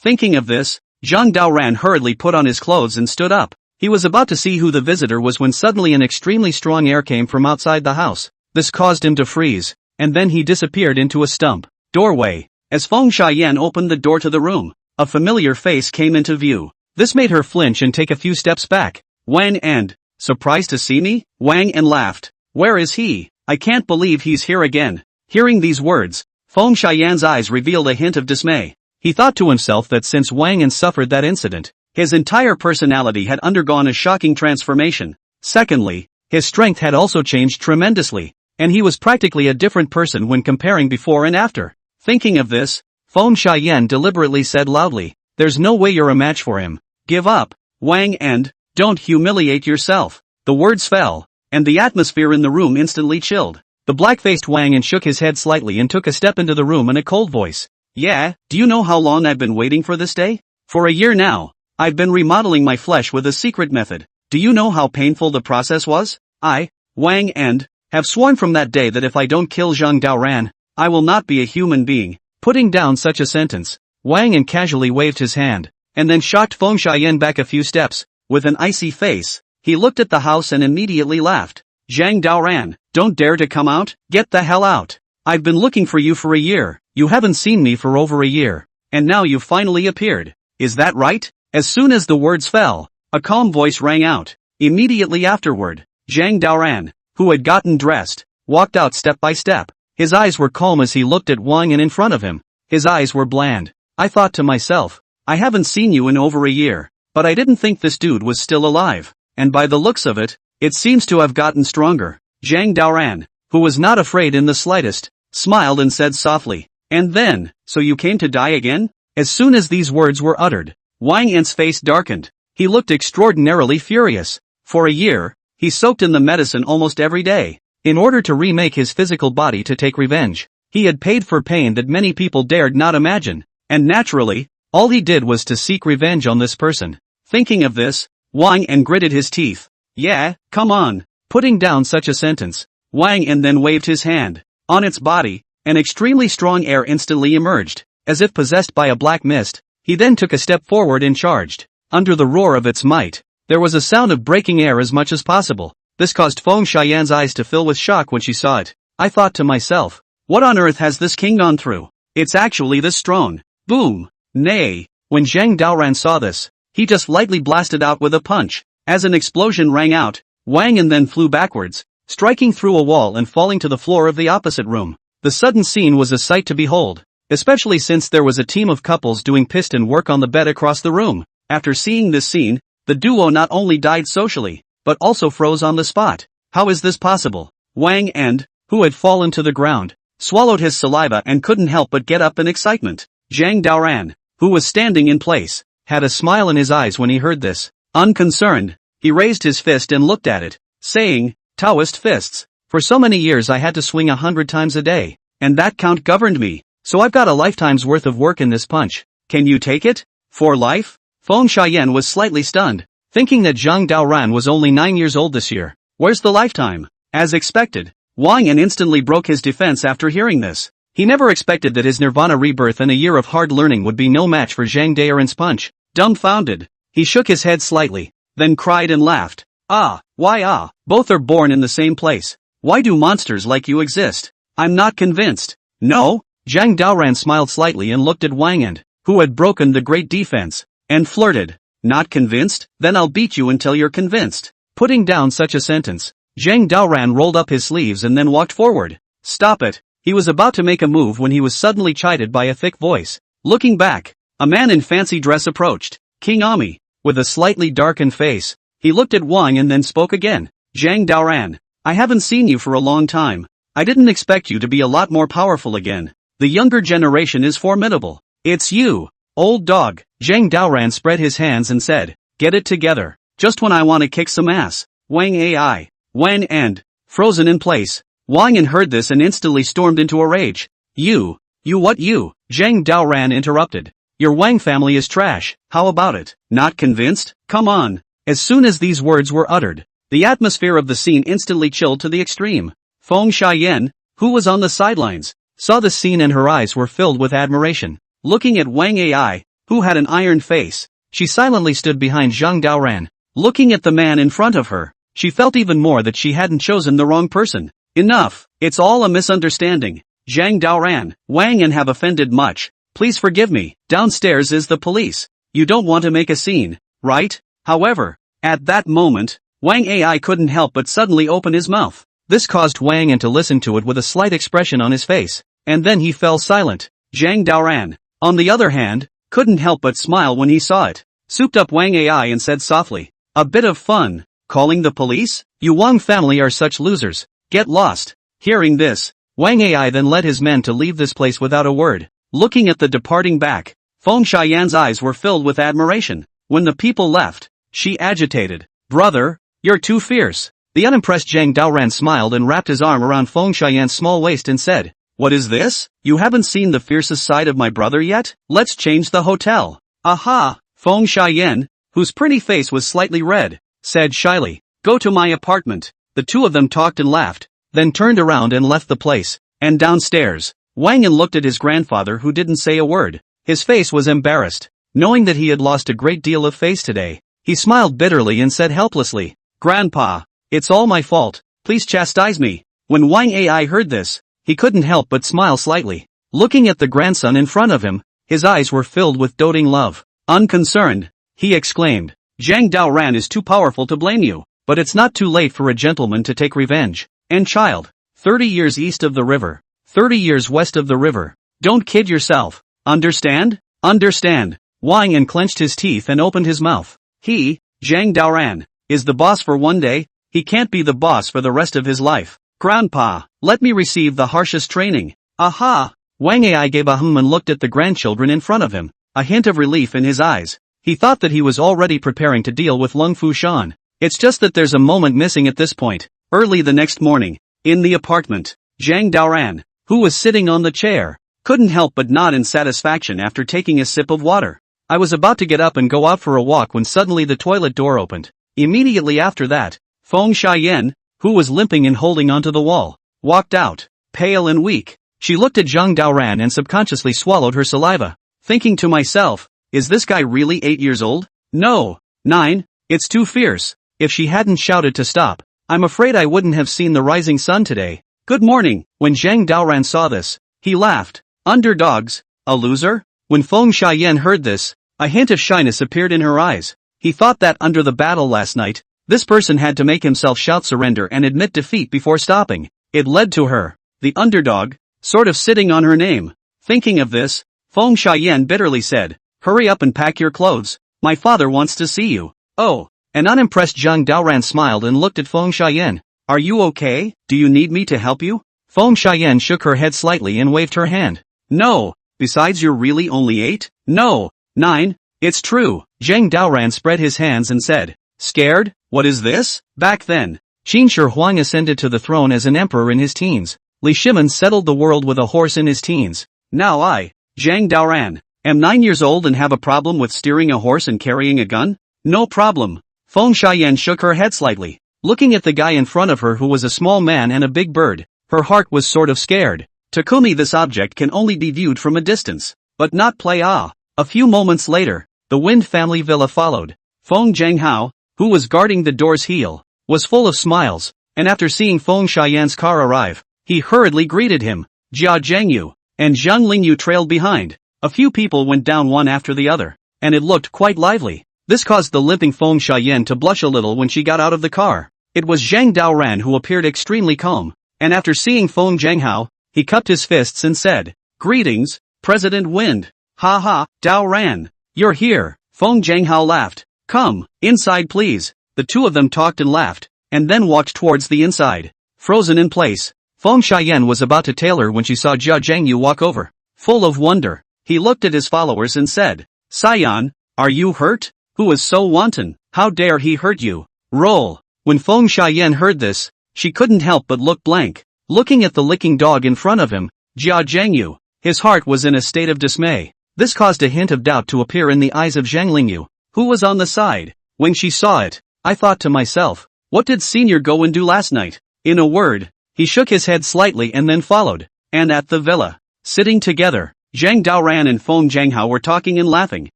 [SPEAKER 1] Thinking of this, Zhang Daoran hurriedly put on his clothes and stood up. He was about to see who the visitor was when suddenly an extremely strong air came from outside the house. This caused him to freeze, and then he disappeared into a stump doorway. As Feng Xiaoyan opened the door to the room, a familiar face came into view. This made her flinch and take a few steps back. "Wang End, surprised to see me?" Wang End laughed. "Where is he? I can't believe he's here again." Hearing these words, Feng Xiaoyan's eyes revealed a hint of dismay. He thought to himself that since Wang End suffered that incident, his entire personality had undergone a shocking transformation. Secondly, his strength had also changed tremendously, and he was practically a different person when comparing before and after. Thinking of this, Feng Xiaoyan deliberately said loudly, "There's no way you're a match for him. Give up. Wang End, don't humiliate yourself." The words fell, and the atmosphere in the room instantly chilled. The black-faced Wang End shook his head slightly and took a step into the room in a cold voice. "Yeah, do you know how long I've been waiting for this day? For a year now. I've been remodeling my flesh with a secret method. Do you know how painful the process was? I, Wang End, have sworn from that day that if I don't kill Zhang Daoran, I will not be a human being." Putting down such a sentence, Wang End casually waved his hand, and then shocked Feng Xiaoyan back a few steps. With an icy face, he looked at the house and immediately laughed. "Zhang Daoran, don't dare to come out. Get the hell out. I've been looking for you for a year. You haven't seen me for over a year, and now you've finally appeared. is that right? As soon as the words fell, a calm voice rang out. Immediately afterward, Zhang Daoran, who had gotten dressed, walked out step by step. His eyes were calm as he looked at Wang, and in front of him, his eyes were bland. I thought to myself, I haven't seen you in over a year, but I didn't think this dude was still alive, and by the looks of it, it seems to have gotten stronger. Zhang Daoran, who was not afraid in the slightest, smiled and said softly, and then, so you came to die again? As soon as these words were uttered, Wang Yan's face darkened. He looked extraordinarily furious. For a year, he soaked in the medicine almost every day, in order to remake his physical body to take revenge. He had paid for pain that many people dared not imagine, and naturally, all he did was to seek revenge on this person. Thinking of this, Wang Yan gritted his teeth. Yeah, come on. Putting down such a sentence, Wang Yan then waved his hand. On its body, an extremely strong air instantly emerged, as if possessed by a black mist. He then took a step forward and charged. Under the roar of its might, there was a sound of breaking air as much as possible. This caused Feng Xian's eyes to fill with shock when she saw it. I thought to myself, what on earth has this king gone through? It's actually this strong. Boom! Nay! When Zhang Daoran saw this, he just lightly blasted out with a punch. As an explosion rang out, Wang Yan then flew backwards, striking through a wall and falling to the floor of the opposite room. The sudden scene was a sight to behold, especially since there was a team of couples doing piston work on the bed across the room. After seeing this scene, the duo not only died socially, but also froze on the spot. How is this possible? Wang Yan, who had fallen to the ground, swallowed his saliva and couldn't help but get up in excitement. Zhang Daoran, who was standing in place, had a smile in his eyes when he heard this. Unconcerned, he raised his fist and looked at it, saying, Taoist fists. For so many years I had to swing 100 times a day, and that count governed me, so I've got a lifetime's worth of work in this punch. Can you take it? For life? Feng Xian was slightly stunned, thinking that Zhang Daoran was only 9 years old this year. Where's the lifetime? As expected, Wang Yan instantly broke his defense after hearing this. He never expected that his Nirvana rebirth and a year of hard learning would be no match for Zhang Daoran's punch. Dumbfounded, he shook his head slightly, then cried and laughed. Why both are born in the same place. Why do monsters like you exist? I'm not convinced. No? Zhang Daoran smiled slightly and looked at Wang Yan, who had broken the great defense, and flirted. Not convinced? Then I'll beat you until you're convinced. Putting down such a sentence, Zhang Daoran rolled up his sleeves and then walked forward. Stop it. He was about to make a move when he was suddenly chided by a thick voice. Looking back, a man in fancy dress approached. King Ami, with a slightly darkened face, he looked at Wang and then spoke again. Zhang Daoran, I haven't seen you for a long time. I didn't expect you to be a lot more powerful again. The younger generation is formidable. It's you, old dog. Zhang Daoran spread his hands and said, get it together. Just when I want to kick some ass. Wang Ai. Wen and, frozen in place. Wang Yan heard this and instantly stormed into a rage. You? Zhang Daoran interrupted. Your Wang family is trash, how about it? Not convinced? Come on. As soon as these words were uttered, the atmosphere of the scene instantly chilled to the extreme. Feng Xian, who was on the sidelines, saw the scene and her eyes were filled with admiration. Looking at Wang Ai, who had an iron face, she silently stood behind Zhang Daoran. Looking at the man in front of her, she felt even more that she hadn't chosen the wrong person. Enough, it's all a misunderstanding. Zhang Daoran, Wang Yan have offended much. Please forgive me. Downstairs is the police. You don't want to make a scene, right? However, at that moment, Wang Ai couldn't help but suddenly open his mouth. This caused Wang Yan to listen to it with a slight expression on his face, and then he fell silent. Zhang Daoran, on the other hand, couldn't help but smile when he saw it. Souped up Wang Ai and said softly, a bit of fun. Calling the police? You Wang family are such losers. Get lost. Hearing this, Wang Ai then led his men to leave this place without a word. Looking at the departing back, Feng Xian's eyes were filled with admiration. When the people left, she agitated. Brother, you're too fierce. The unimpressed Zhang Daoran smiled and wrapped his arm around Feng Xian's small waist and said, what is this? You haven't seen the fiercest side of my brother yet? Let's change the hotel. Aha! Feng Xian, whose pretty face was slightly red, said shyly, go to my apartment. The two of them talked and laughed, then turned around and left the place. And downstairs, Wang Yan looked at his grandfather who didn't say a word. His face was embarrassed. Knowing that he had lost a great deal of face today, he smiled bitterly and said helplessly, Grandpa, it's all my fault, please chastise me. When Wang Ai heard this, he couldn't help but smile slightly. Looking at the grandson in front of him, his eyes were filled with doting love. Unconcerned, he exclaimed. Zhang Daoran is too powerful to blame you, but it's not too late for a gentleman to take revenge. And child, 30 years east of the river, 30 years west of the river. Don't kid yourself. Understand? Understand. Wang An clenched his teeth and opened his mouth. He, Zhang Daoran, is the boss for one day. He can't be the boss for the rest of his life. Grandpa, let me receive the harshest training. Aha! Wang Ai gave a hum and looked at the grandchildren in front of him, a hint of relief in his eyes. He thought that he was already preparing to deal with Lung Fushan. It's just that there's a moment missing at this point. Early the next morning, in the apartment, Zhang Daoran, who was sitting on the chair, couldn't help but nod in satisfaction after taking a sip of water. I was about to get up and go out for a walk when suddenly the toilet door opened. Immediately after that, Feng Xiaoyan, who was limping and holding onto the wall, walked out, pale and weak. She looked at Zhang Daoran and subconsciously swallowed her saliva, thinking to myself, is this guy really 8 years old? No, 9, it's too fierce. If she hadn't shouted to stop, I'm afraid I wouldn't have seen the rising sun today. Good morning. When Zhang Daoran saw this, he laughed. Underdogs, a loser? When Feng Xiaoyan heard this, a hint of shyness appeared in her eyes. He thought that under the battle last night, this person had to make himself shout surrender and admit defeat before stopping. It led to her, the underdog, sort of sitting on her name. Thinking of this, Feng Xiaoyan bitterly said, hurry up and pack your clothes. My father wants to see you. Oh. An unimpressed Zhang Daoran smiled and looked at Feng Xiaoyan. Are you okay? Do you need me to help you? Feng Xiaoyan shook her head slightly and waved her hand. No. Besides, you're really only 8? No. 9. It's true. Zhang Daoran spread his hands and said, scared? What is this? Back then, Qin Shi Huang ascended to the throne as an emperor in his teens. Li Shimin settled the world with a horse in his teens. Now I, Zhang Daoran, am 9 years old and have a problem with steering a horse and carrying a gun? No problem. Feng Xiaoyan shook her head slightly, looking at the guy in front of her who was a small man and a big bird. Her heart was sort of scared. Takumi, this object can only be viewed from a distance, but not play. A few moments later, the Wind family villa followed. Feng Zhanghao, who was guarding the door's heel, was full of smiles, and after seeing Feng Xiaoyan's car arrive, he hurriedly greeted him. Jia Zhengyu and Zhang Lingyu trailed behind. A few people went down one after the other, and it looked quite lively. This caused the limping Feng Xiaoyan to blush a little when she got out of the car. It was Zhang Daoran who appeared extremely calm, and after seeing Feng Zhanghao, he cupped his fists and said, greetings, President Wind. Ha ha, Daoran, you're here. Feng Zhanghao laughed. Come, inside please. The two of them talked and laughed, and then walked towards the inside. Frozen in place, Feng Xiaoyan was about to tail her when she saw Jia Zhengyu walk over. Full of wonder, he looked at his followers and said, Saiyan, are you hurt? Who is so wanton? How dare he hurt you? Roll. When Feng Xiaoyan heard this, she couldn't help but look blank. Looking at the licking dog in front of him, Jia Zhengyu, his heart was in a state of dismay. This caused a hint of doubt to appear in the eyes of Zhang Lingyu, who was on the side. When she saw it, I thought to myself, what did Senior go and do last night? In a word, he shook his head slightly and then followed. And at the villa, sitting together, Zhang Daoran and Feng Zhanghao were talking and laughing,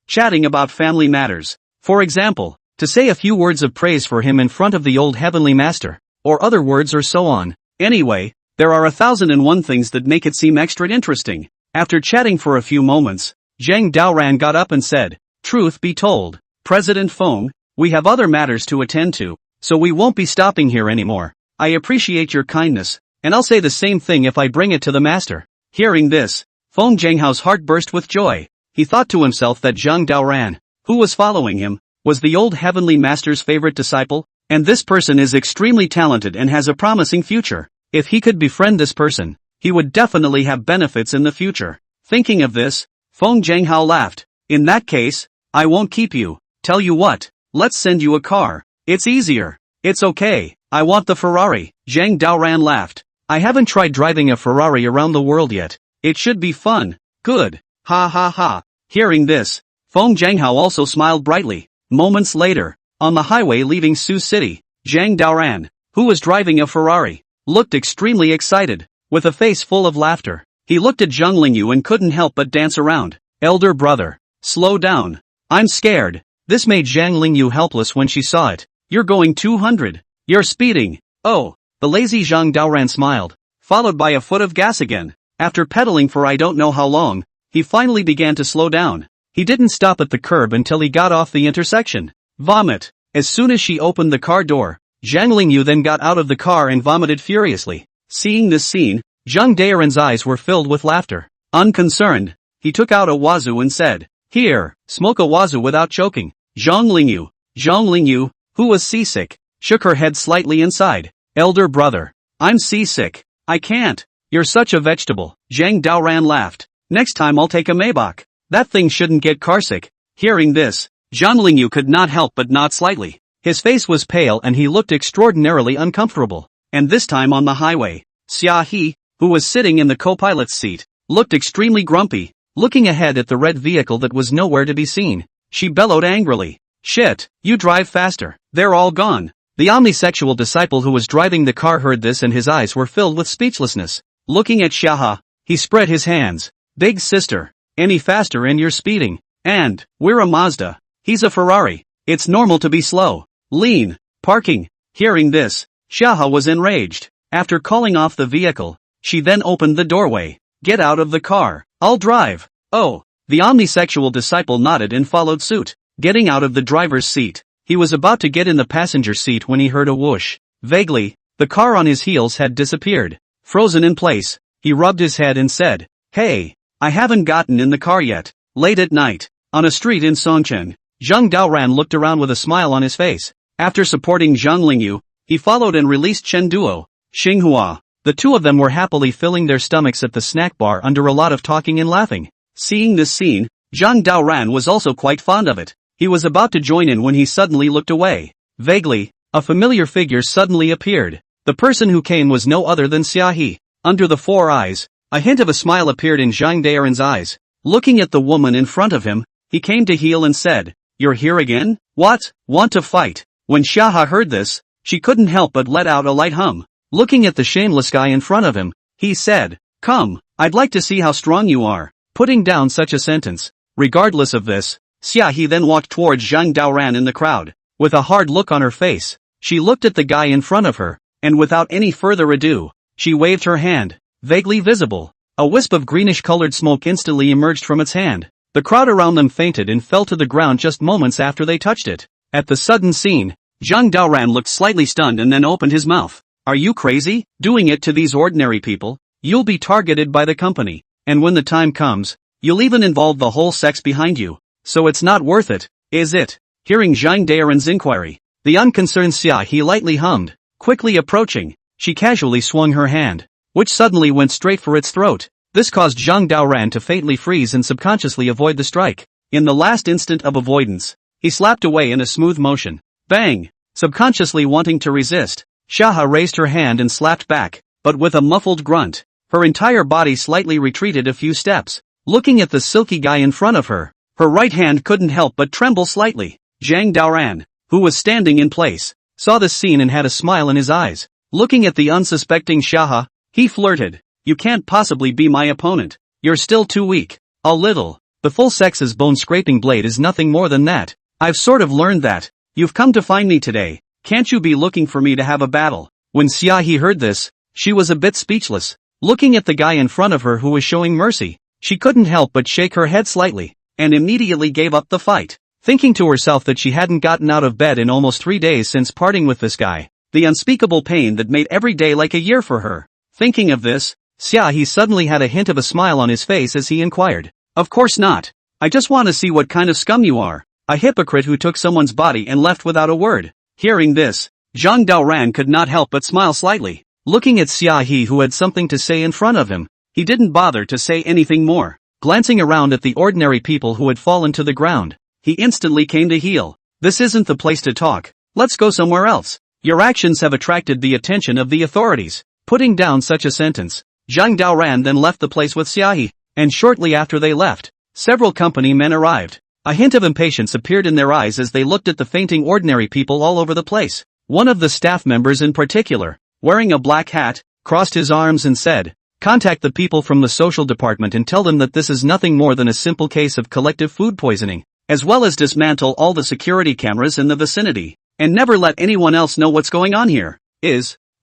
[SPEAKER 1] chatting about family matters. For example, to say a few words of praise for him in front of the old heavenly master, or other words or so on. Anyway, there are 1001 things that make it seem extra interesting. After chatting for a few moments, Zhang Daoran got up and said, truth be told, President Feng, we have other matters to attend to, so we won't be stopping here anymore. I appreciate your kindness, and I'll say the same thing if I bring it to the master. Hearing this, Feng Zhanghao's heart burst with joy. He thought to himself that Zhang Daoran, who was following him, was the old heavenly master's favorite disciple, and this person is extremely talented and has a promising future. If he could befriend this person, he would definitely have benefits in the future. Thinking of this, Feng Zhanghao laughed. In that case, I won't keep you. Tell you what, let's send you a car. It's easier. It's okay, I want the Ferrari. Zhang Daoran laughed. I haven't tried driving a Ferrari around the world yet. It should be fun. Good. Ha ha ha. Hearing this, Feng Zhanghao also smiled brightly. Moments later, on the highway leaving Sioux City, Zhang Daoran, who was driving a Ferrari, looked extremely excited. With a face full of laughter, he looked at Zhang Lingyu and couldn't help but dance around. Elder brother, slow down. I'm scared. This made Zhang Lingyu helpless when she saw it. You're going 200. You're speeding. Oh, the lazy Zhang Daoran smiled, followed by a foot of gas again. After pedaling for I don't know how long, he finally began to slow down. He didn't stop at the curb until he got off the intersection. Vomit. As soon as she opened the car door, Zhang Lingyu then got out of the car and vomited furiously. Seeing this scene, Zhang Daoran's eyes were filled with laughter. Unconcerned, he took out a wazoo and said, "Here, smoke a wazoo without choking." Zhang Lingyu, who was seasick, shook her head slightly and sighed. "Elder brother, I'm seasick. I can't." "You're such a vegetable." Zhang Daoran laughed. "Next time I'll take a Maybach. That thing shouldn't get carsick." Hearing this, Zhang Lingyu could not help but nod slightly. His face was pale and he looked extraordinarily uncomfortable. And this time on the highway, Xia He, who was sitting in the co-pilot's seat, looked extremely grumpy, looking ahead at the red vehicle that was nowhere to be seen. She bellowed angrily, "Shit, you drive faster. They're all gone." The omnisexual disciple who was driving the car heard this and his eyes were filled with speechlessness. Looking at Xia He, he spread his hands. "Big sister, any faster and you're speeding. And, we're a Mazda. He's a Ferrari. It's normal to be slow. Lean. Parking." Hearing this, Xia He was enraged. After calling off the vehicle, she then opened the doorway. "Get out of the car. I'll drive." "Oh." The omnisexual disciple nodded and followed suit. Getting out of the driver's seat, he was about to get in the passenger seat when he heard a whoosh. Vaguely, the car on his heels had disappeared. Frozen in place, he rubbed his head and said, "Hey, I haven't gotten in the car yet." Late at night, on a street in Songcheng, Zhang Daoran looked around with a smile on his face. After supporting Zhang Lingyu, he followed and released Chen Duo, Xinghua. The two of them were happily filling their stomachs at the snack bar under a lot of talking and laughing. Seeing this scene, Zhang Daoran was also quite fond of it. He was about to join in when he suddenly looked away. Vaguely, a familiar figure suddenly appeared. The person who came was no other than Xia He. Under the four eyes, a hint of a smile appeared in Zhang Daoran's eyes. Looking at the woman in front of him, he came to heel and said, "You're here again? What? Want to fight?" When Xia He heard this, she couldn't help but let out a light hum. Looking at the shameless guy in front of him, he said, "Come, I'd like to see how strong you are." Putting down such a sentence. Regardless of this, Xia He then walked towards Zhang Daoran in the crowd. With a hard look on her face, she looked at the guy in front of her, and without any further ado, she waved her hand, vaguely visible. A wisp of greenish-colored smoke instantly emerged from its hand. The crowd around them fainted and fell to the ground just moments after they touched it. At the sudden scene, Zhang Daoran looked slightly stunned and then opened his mouth. "Are you crazy? Doing it to these ordinary people? You'll be targeted by the company, and when the time comes, you'll even involve the whole sex behind you. So it's not worth it, is it?" Hearing Zhang Daoran's inquiry, the unconcerned Xia He lightly hummed. Quickly approaching, she casually swung her hand, which suddenly went straight for its throat. This caused Zhang Daoran to faintly freeze and subconsciously avoid the strike. In the last instant of avoidance, he slapped away in a smooth motion. Bang! Subconsciously wanting to resist, Xia He raised her hand and slapped back, but with a muffled grunt. Her entire body slightly retreated a few steps. Looking at the silky guy in front of her, her right hand couldn't help but tremble slightly. Zhang Daoran, who was standing in place, saw this scene and had a smile in his eyes. Looking at the unsuspecting Xia He, he flirted. "You can't possibly be my opponent. You're still too weak." "A little. The full sex's bone-scraping blade is nothing more than that. I've sort of learned that. You've come to find me today. Can't you be looking for me to have a battle?" When Xia He heard this, she was a bit speechless. Looking at the guy in front of her who was showing mercy, she couldn't help but shake her head slightly, and immediately gave up the fight. Thinking to herself that she hadn't gotten out of bed in almost 3 days since parting with this guy, the unspeakable pain that made every day like a year for her. Thinking of this, Xia He suddenly had a hint of a smile on his face as he inquired, "Of course not. I just want to see what kind of scum you are. A hypocrite who took someone's body and left without a word." Hearing this, Zhang Daoran could not help but smile slightly. Looking at Xia He who had something to say in front of him, he didn't bother to say anything more. Glancing around at the ordinary people who had fallen to the ground, he instantly came to heel. "This isn't the place to talk. Let's go somewhere else. Your actions have attracted the attention of the authorities." Putting down such a sentence, Zhang Daoran then left the place with Xia He, and shortly after they left, several company men arrived. A hint of impatience appeared in their eyes as they looked at the fainting ordinary people all over the place. One of the staff members in particular, wearing a black hat, crossed his arms and said, "Contact the people from the social department and tell them that this is nothing more than a simple case of collective food poisoning, as well as dismantle all the security cameras in the vicinity, and never let anyone else know what's going on here."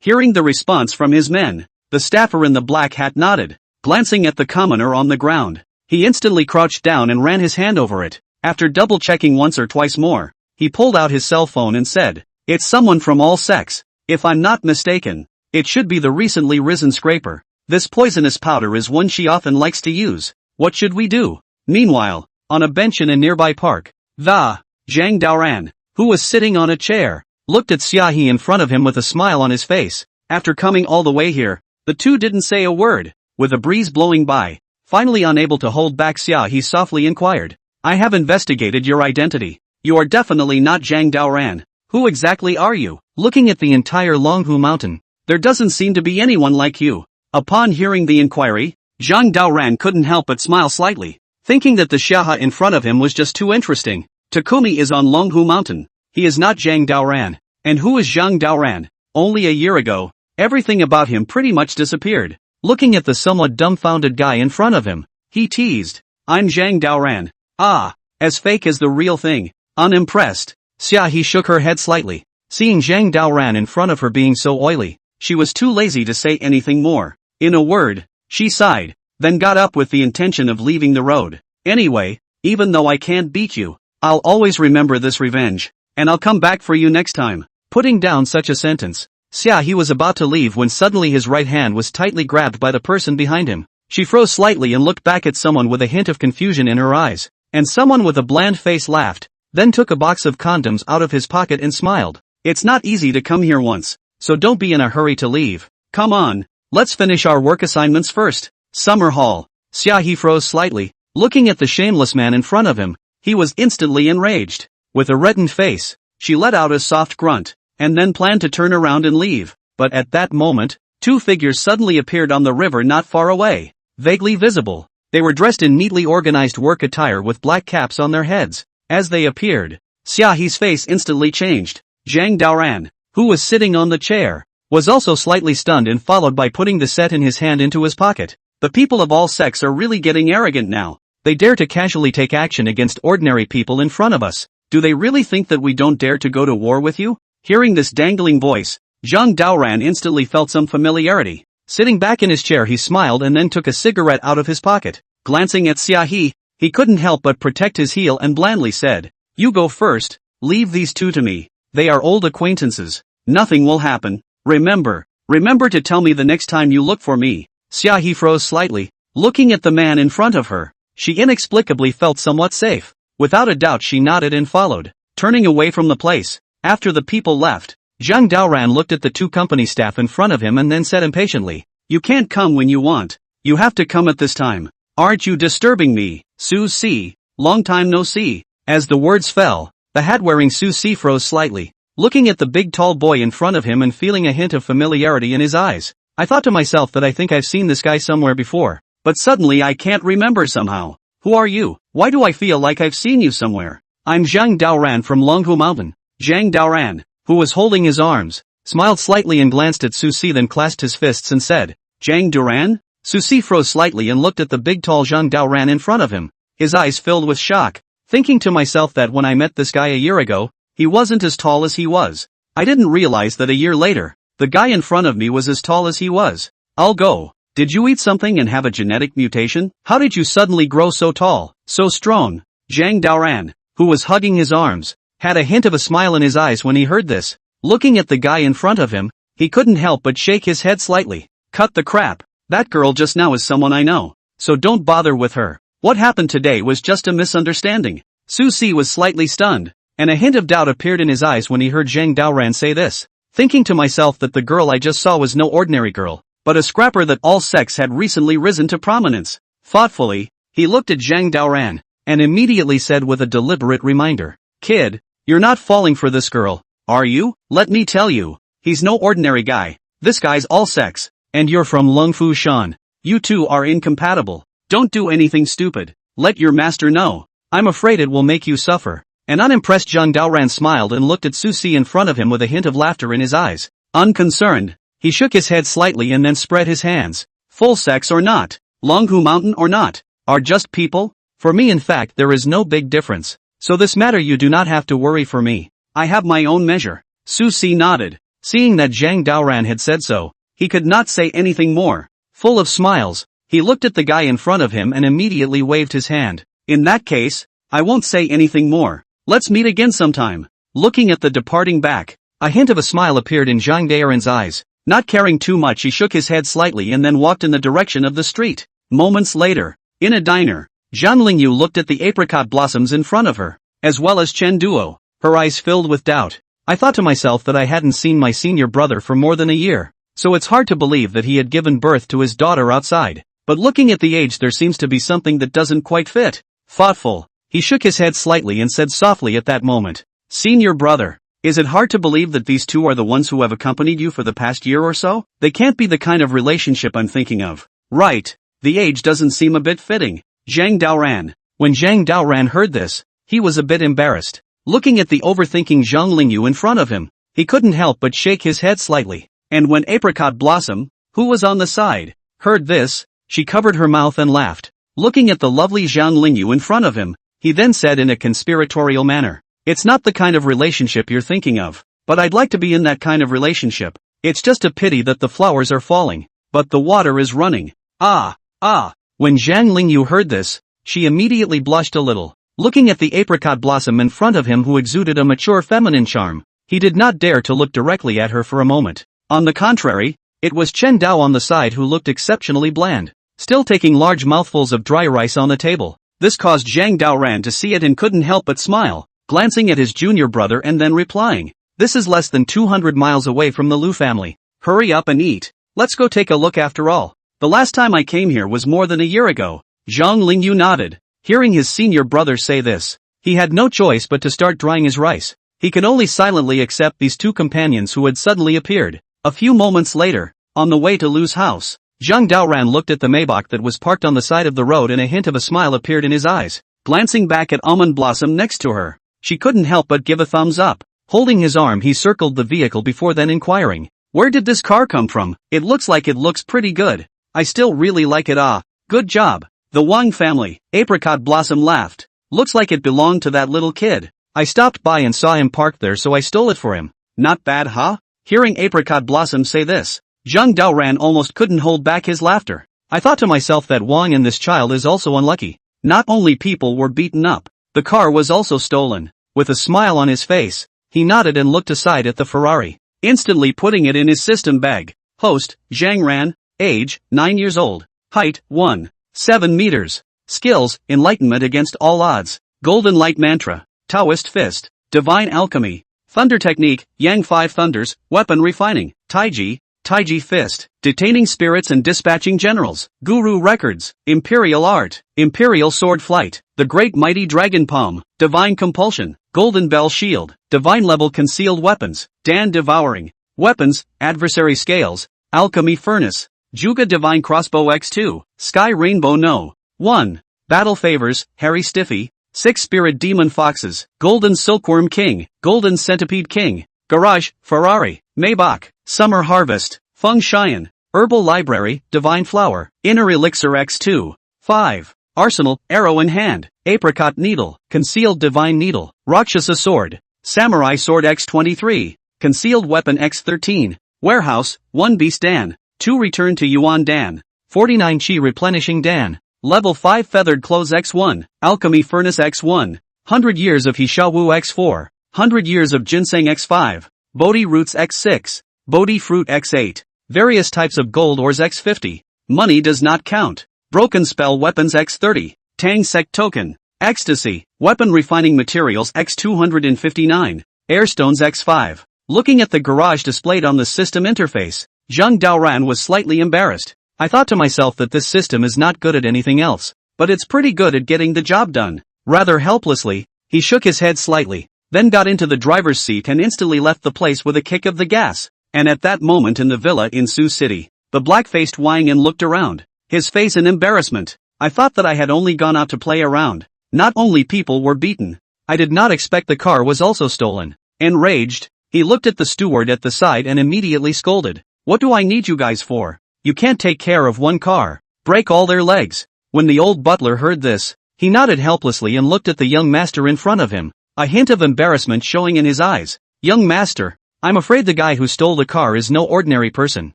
[SPEAKER 1] Hearing the response from his men, the staffer in the black hat nodded. Glancing at the commoner on the ground, He instantly crouched down and ran his hand over it. After double-checking once or twice more, he pulled out his cell phone and said, "It's someone from all sex. If I'm not mistaken, it should be the recently risen scraper. This poisonous powder is one she often likes to use. What should we do?" Meanwhile, on a bench in a nearby park, Zhang Daoran, who was sitting on a chair, looked at Xiaohe in front of him with a smile on his face. After coming all the way here, the two didn't say a word. With a breeze blowing by, finally unable to hold back, Xiaohe softly inquired, "I have investigated your identity. You are definitely not Zhang Daoran. Who exactly are you?" Looking at the entire Longhu Mountain, there doesn't seem to be anyone like you. Upon hearing the inquiry, Zhang Daoran couldn't help but smile slightly, thinking that the Xiaohe in front of him was just too interesting. Takumi is on Longhu Mountain. He is not Zhang Daoran. And who is Zhang Daoran? Only a year ago, everything about him pretty much disappeared. Looking at the somewhat dumbfounded guy in front of him, he teased, "I'm Zhang Daoran. Ah, as fake as the real thing." Unimpressed, Xiaohe shook her head slightly. Seeing Zhang Daoran in front of her being so oily, she was too lazy to say anything more. In a word, she sighed, then got up with the intention of leaving the road. "Anyway, even though I can't beat you, I'll always remember this revenge, and I'll come back for you next time." Putting down such a sentence, Xiaohe was about to leave when suddenly his right hand was tightly grabbed by the person behind him. She froze slightly and looked back at someone with a hint of confusion in her eyes, and someone with a bland face laughed, then took a box of condoms out of his pocket and smiled. "It's not easy to come here once, so don't be in a hurry to leave. Come on, let's finish our work assignments first." Summer Hall. Xiaohe froze slightly, looking at the shameless man in front of him. He was instantly enraged. With a reddened face, she let out a soft grunt, and then planned to turn around and leave. But at that moment, two figures suddenly appeared on the river not far away, vaguely visible. They were dressed in neatly organized work attire with black caps on their heads. As they appeared, Xiaohe's face instantly changed. Zhang Daoran, who was sitting on the chair, was also slightly stunned and followed by putting the set in his hand into his pocket. The people of all sex are really getting arrogant now. They dare to casually take action against ordinary people in front of us. Do they really think that we don't dare to go to war with you? Hearing this dangling voice, Zhang Daoran instantly felt some familiarity. Sitting back in his chair, he smiled and then took a cigarette out of his pocket. Glancing at Xiaohe, he couldn't help but protect his heel and blandly said, "You go first, leave these two to me. They are old acquaintances. Nothing will happen. Remember to tell me the next time you look for me." Xiaohe froze slightly, looking at the man in front of her. She inexplicably felt somewhat safe. Without a doubt she nodded and followed, turning away from the place. After the people left, Zhang Daoran looked at the two company staff in front of him and then said impatiently, "You can't come when you want. You have to come at this time. Aren't you disturbing me, Su Si? Long time no see." As the words fell, the hat-wearing Su Si froze slightly, looking at the big tall boy in front of him and feeling a hint of familiarity in his eyes. "I thought to myself that I think I've seen this guy somewhere before, but suddenly I can't remember somehow. Who are you? Why do I feel like I've seen you somewhere?" "I'm Zhang Daoran from Longhu Mountain." Zhang Daoran, who was holding his arms, smiled slightly and glanced at Su Si, then clasped his fists and said, "Zhang Daoran?" Su Si froze slightly and looked at the big tall Zhang Daoran in front of him, his eyes filled with shock, thinking to myself that when I met this guy a year ago, he wasn't as tall as he was. I didn't realize that a year later, the guy in front of me was as tall as he was. I'll go. Did you eat something and have a genetic mutation? How did you suddenly grow so tall, so strong? Zhang Daoran, who was hugging his arms, had a hint of a smile in his eyes when he heard this. Looking at the guy in front of him, he couldn't help but shake his head slightly. "Cut the crap. That girl just now is someone I know, so don't bother with her. What happened today was just a misunderstanding." Su Si was slightly stunned, and a hint of doubt appeared in his eyes when he heard Zhang Daoran say this. Thinking to myself that the girl I just saw was no ordinary girl, but a scrapper that all sex had recently risen to prominence. Thoughtfully, he looked at Zhang Daoran, and immediately said with a deliberate reminder, "Kid, you're not falling for this girl, are you? Let me tell you, he's no ordinary guy. This guy's all sex, and you're from Lungfu Shan. You two are incompatible. Don't do anything stupid. Let your master know. I'm afraid it will make you suffer." An unimpressed Zhang Daoran smiled and looked at Su Si in front of him with a hint of laughter in his eyes. Unconcerned, he shook his head slightly and then spread his hands. "Full sex or not, Longhu Mountain or not, are just people. For me in fact there is no big difference. So this matter you do not have to worry for me. I have my own measure." Su Si nodded. Seeing that Zhang Daoran had said so, he could not say anything more. Full of smiles, He looked at the guy in front of him and immediately waved his hand. In that case, I won't say anything more. Let's meet again sometime. Looking at the departing back, a hint of a smile appeared in Zhang Daoran's eyes. Not caring too much, he shook his head slightly and then walked in the direction of the street. Moments later, in a diner, Zhang Lingyu looked at the apricot blossoms in front of her, as well as Chen Duo, her eyes filled with doubt. I thought to myself that I hadn't seen my senior brother for more than a year, so it's hard to believe that he had given birth to his daughter outside. But looking at the age, there seems to be something that doesn't quite fit. Thoughtful, he shook his head slightly and said softly at that moment, "Senior brother, is it hard to believe that these two are the ones who have accompanied you for the past year or so? They can't be the kind of relationship I'm thinking of. Right, the age doesn't seem a bit fitting." Zhang Daoran. When Zhang Daoran heard this, he was a bit embarrassed. Looking at the overthinking Zhang Lingyu in front of him, he couldn't help but shake his head slightly. And when Apricot Blossom, who was on the side, heard this, she covered her mouth and laughed. Looking at the lovely Zhang Lingyu in front of him, he then said in a conspiratorial manner, "It's not the kind of relationship you're thinking of, but I'd like to be in that kind of relationship. It's just a pity that the flowers are falling, but the water is running." When Zhang Lingyu heard this, she immediately blushed a little. Looking at the apricot blossom in front of him who exuded a mature feminine charm, he did not dare to look directly at her for a moment. On the contrary, it was Chen Dao on the side who looked exceptionally bland, still taking large mouthfuls of dry rice on the table. This caused Zhang Daoran to see it and couldn't help but smile, glancing at his junior brother and then replying, "This is less than 200 miles away from the Lu family. Hurry up and eat. Let's go take a look after all. The last time I came here was more than a year ago." Zhang Lingyu nodded. Hearing his senior brother say this, he had no choice but to start drying his rice. He could only silently accept these two companions who had suddenly appeared. A few moments later, on the way to Lu's house, Zhang Daoran looked at the Maybach that was parked on the side of the road and a hint of a smile appeared in his eyes. Glancing back at Almond Blossom next to her, she couldn't help but give a thumbs up. Holding his arm, he circled the vehicle before then inquiring, "Where did this car come from? It looks pretty good. I still really like it. Good job." "The Wang family," Apricot Blossom laughed. "Looks like it belonged to that little kid. I stopped by and saw him parked there, so I stole it for him. Not bad, huh?" Hearing Apricot Blossom say this, Zhang Daoran almost couldn't hold back his laughter. "I thought to myself that Wang and this child is also unlucky. Not only people were beaten up, the car was also stolen." With a smile on his face, he nodded and looked aside at the Ferrari, instantly putting it in his system bag. Host, Zhang Ran, age, 9 years old, height, 1.7 meters, skills, enlightenment against all odds, golden light mantra, Taoist fist, divine alchemy, thunder technique, Yang 5 thunders, weapon refining, Taiji fist, detaining spirits and dispatching generals, guru records, imperial art, imperial sword flight, the great mighty dragon palm, divine compulsion, golden bell shield, divine level concealed weapons, Dan devouring, weapons, adversary scales, alchemy furnace, Juga divine crossbow x2, sky rainbow no. 1. Battle favors, Harry Stiffy, 6 spirit demon foxes, golden silkworm king, golden centipede king, garage, Ferrari, Maybach, summer harvest, Feng Xian, herbal library, divine flower, inner elixir x2. 5. Arsenal, arrow in hand, apricot needle, concealed divine needle, Rakshasa sword, samurai sword x23, concealed weapon x13, warehouse, 1 beast Dan, 2 return to Yuan Dan, 49 chi replenishing Dan, level 5 feathered clothes x1, alchemy furnace x1, 100 years of Hishawu x4, 100 years of ginseng x5, Bodhi roots x6, Bodhi fruit x8, various types of gold ores x50, money does not count, broken spell weapons x30, Tang sect token, ecstasy, weapon refining materials x259, airstones x5. Looking at the garage displayed on the system interface, Zhang Daoran was slightly embarrassed. "I thought to myself that this system is not good at anything else, but it's pretty good at getting the job done." Rather helplessly, he shook his head slightly, then got into the driver's seat and instantly left the place with a kick of the gas. And at that moment in the villa in Sioux City, the black-faced Wang Yin looked around, his face in embarrassment. "I thought that I had only gone out to play around. Not only people were beaten, I did not expect the car was also stolen." Enraged, he looked at the steward at the side and immediately scolded, "What do I need you guys for? You can't take care of one car. Break all their legs." When the old butler heard this, he nodded helplessly and looked at the young master in front of him, a hint of embarrassment showing in his eyes. "Young master, I'm afraid the guy who stole the car is no ordinary person.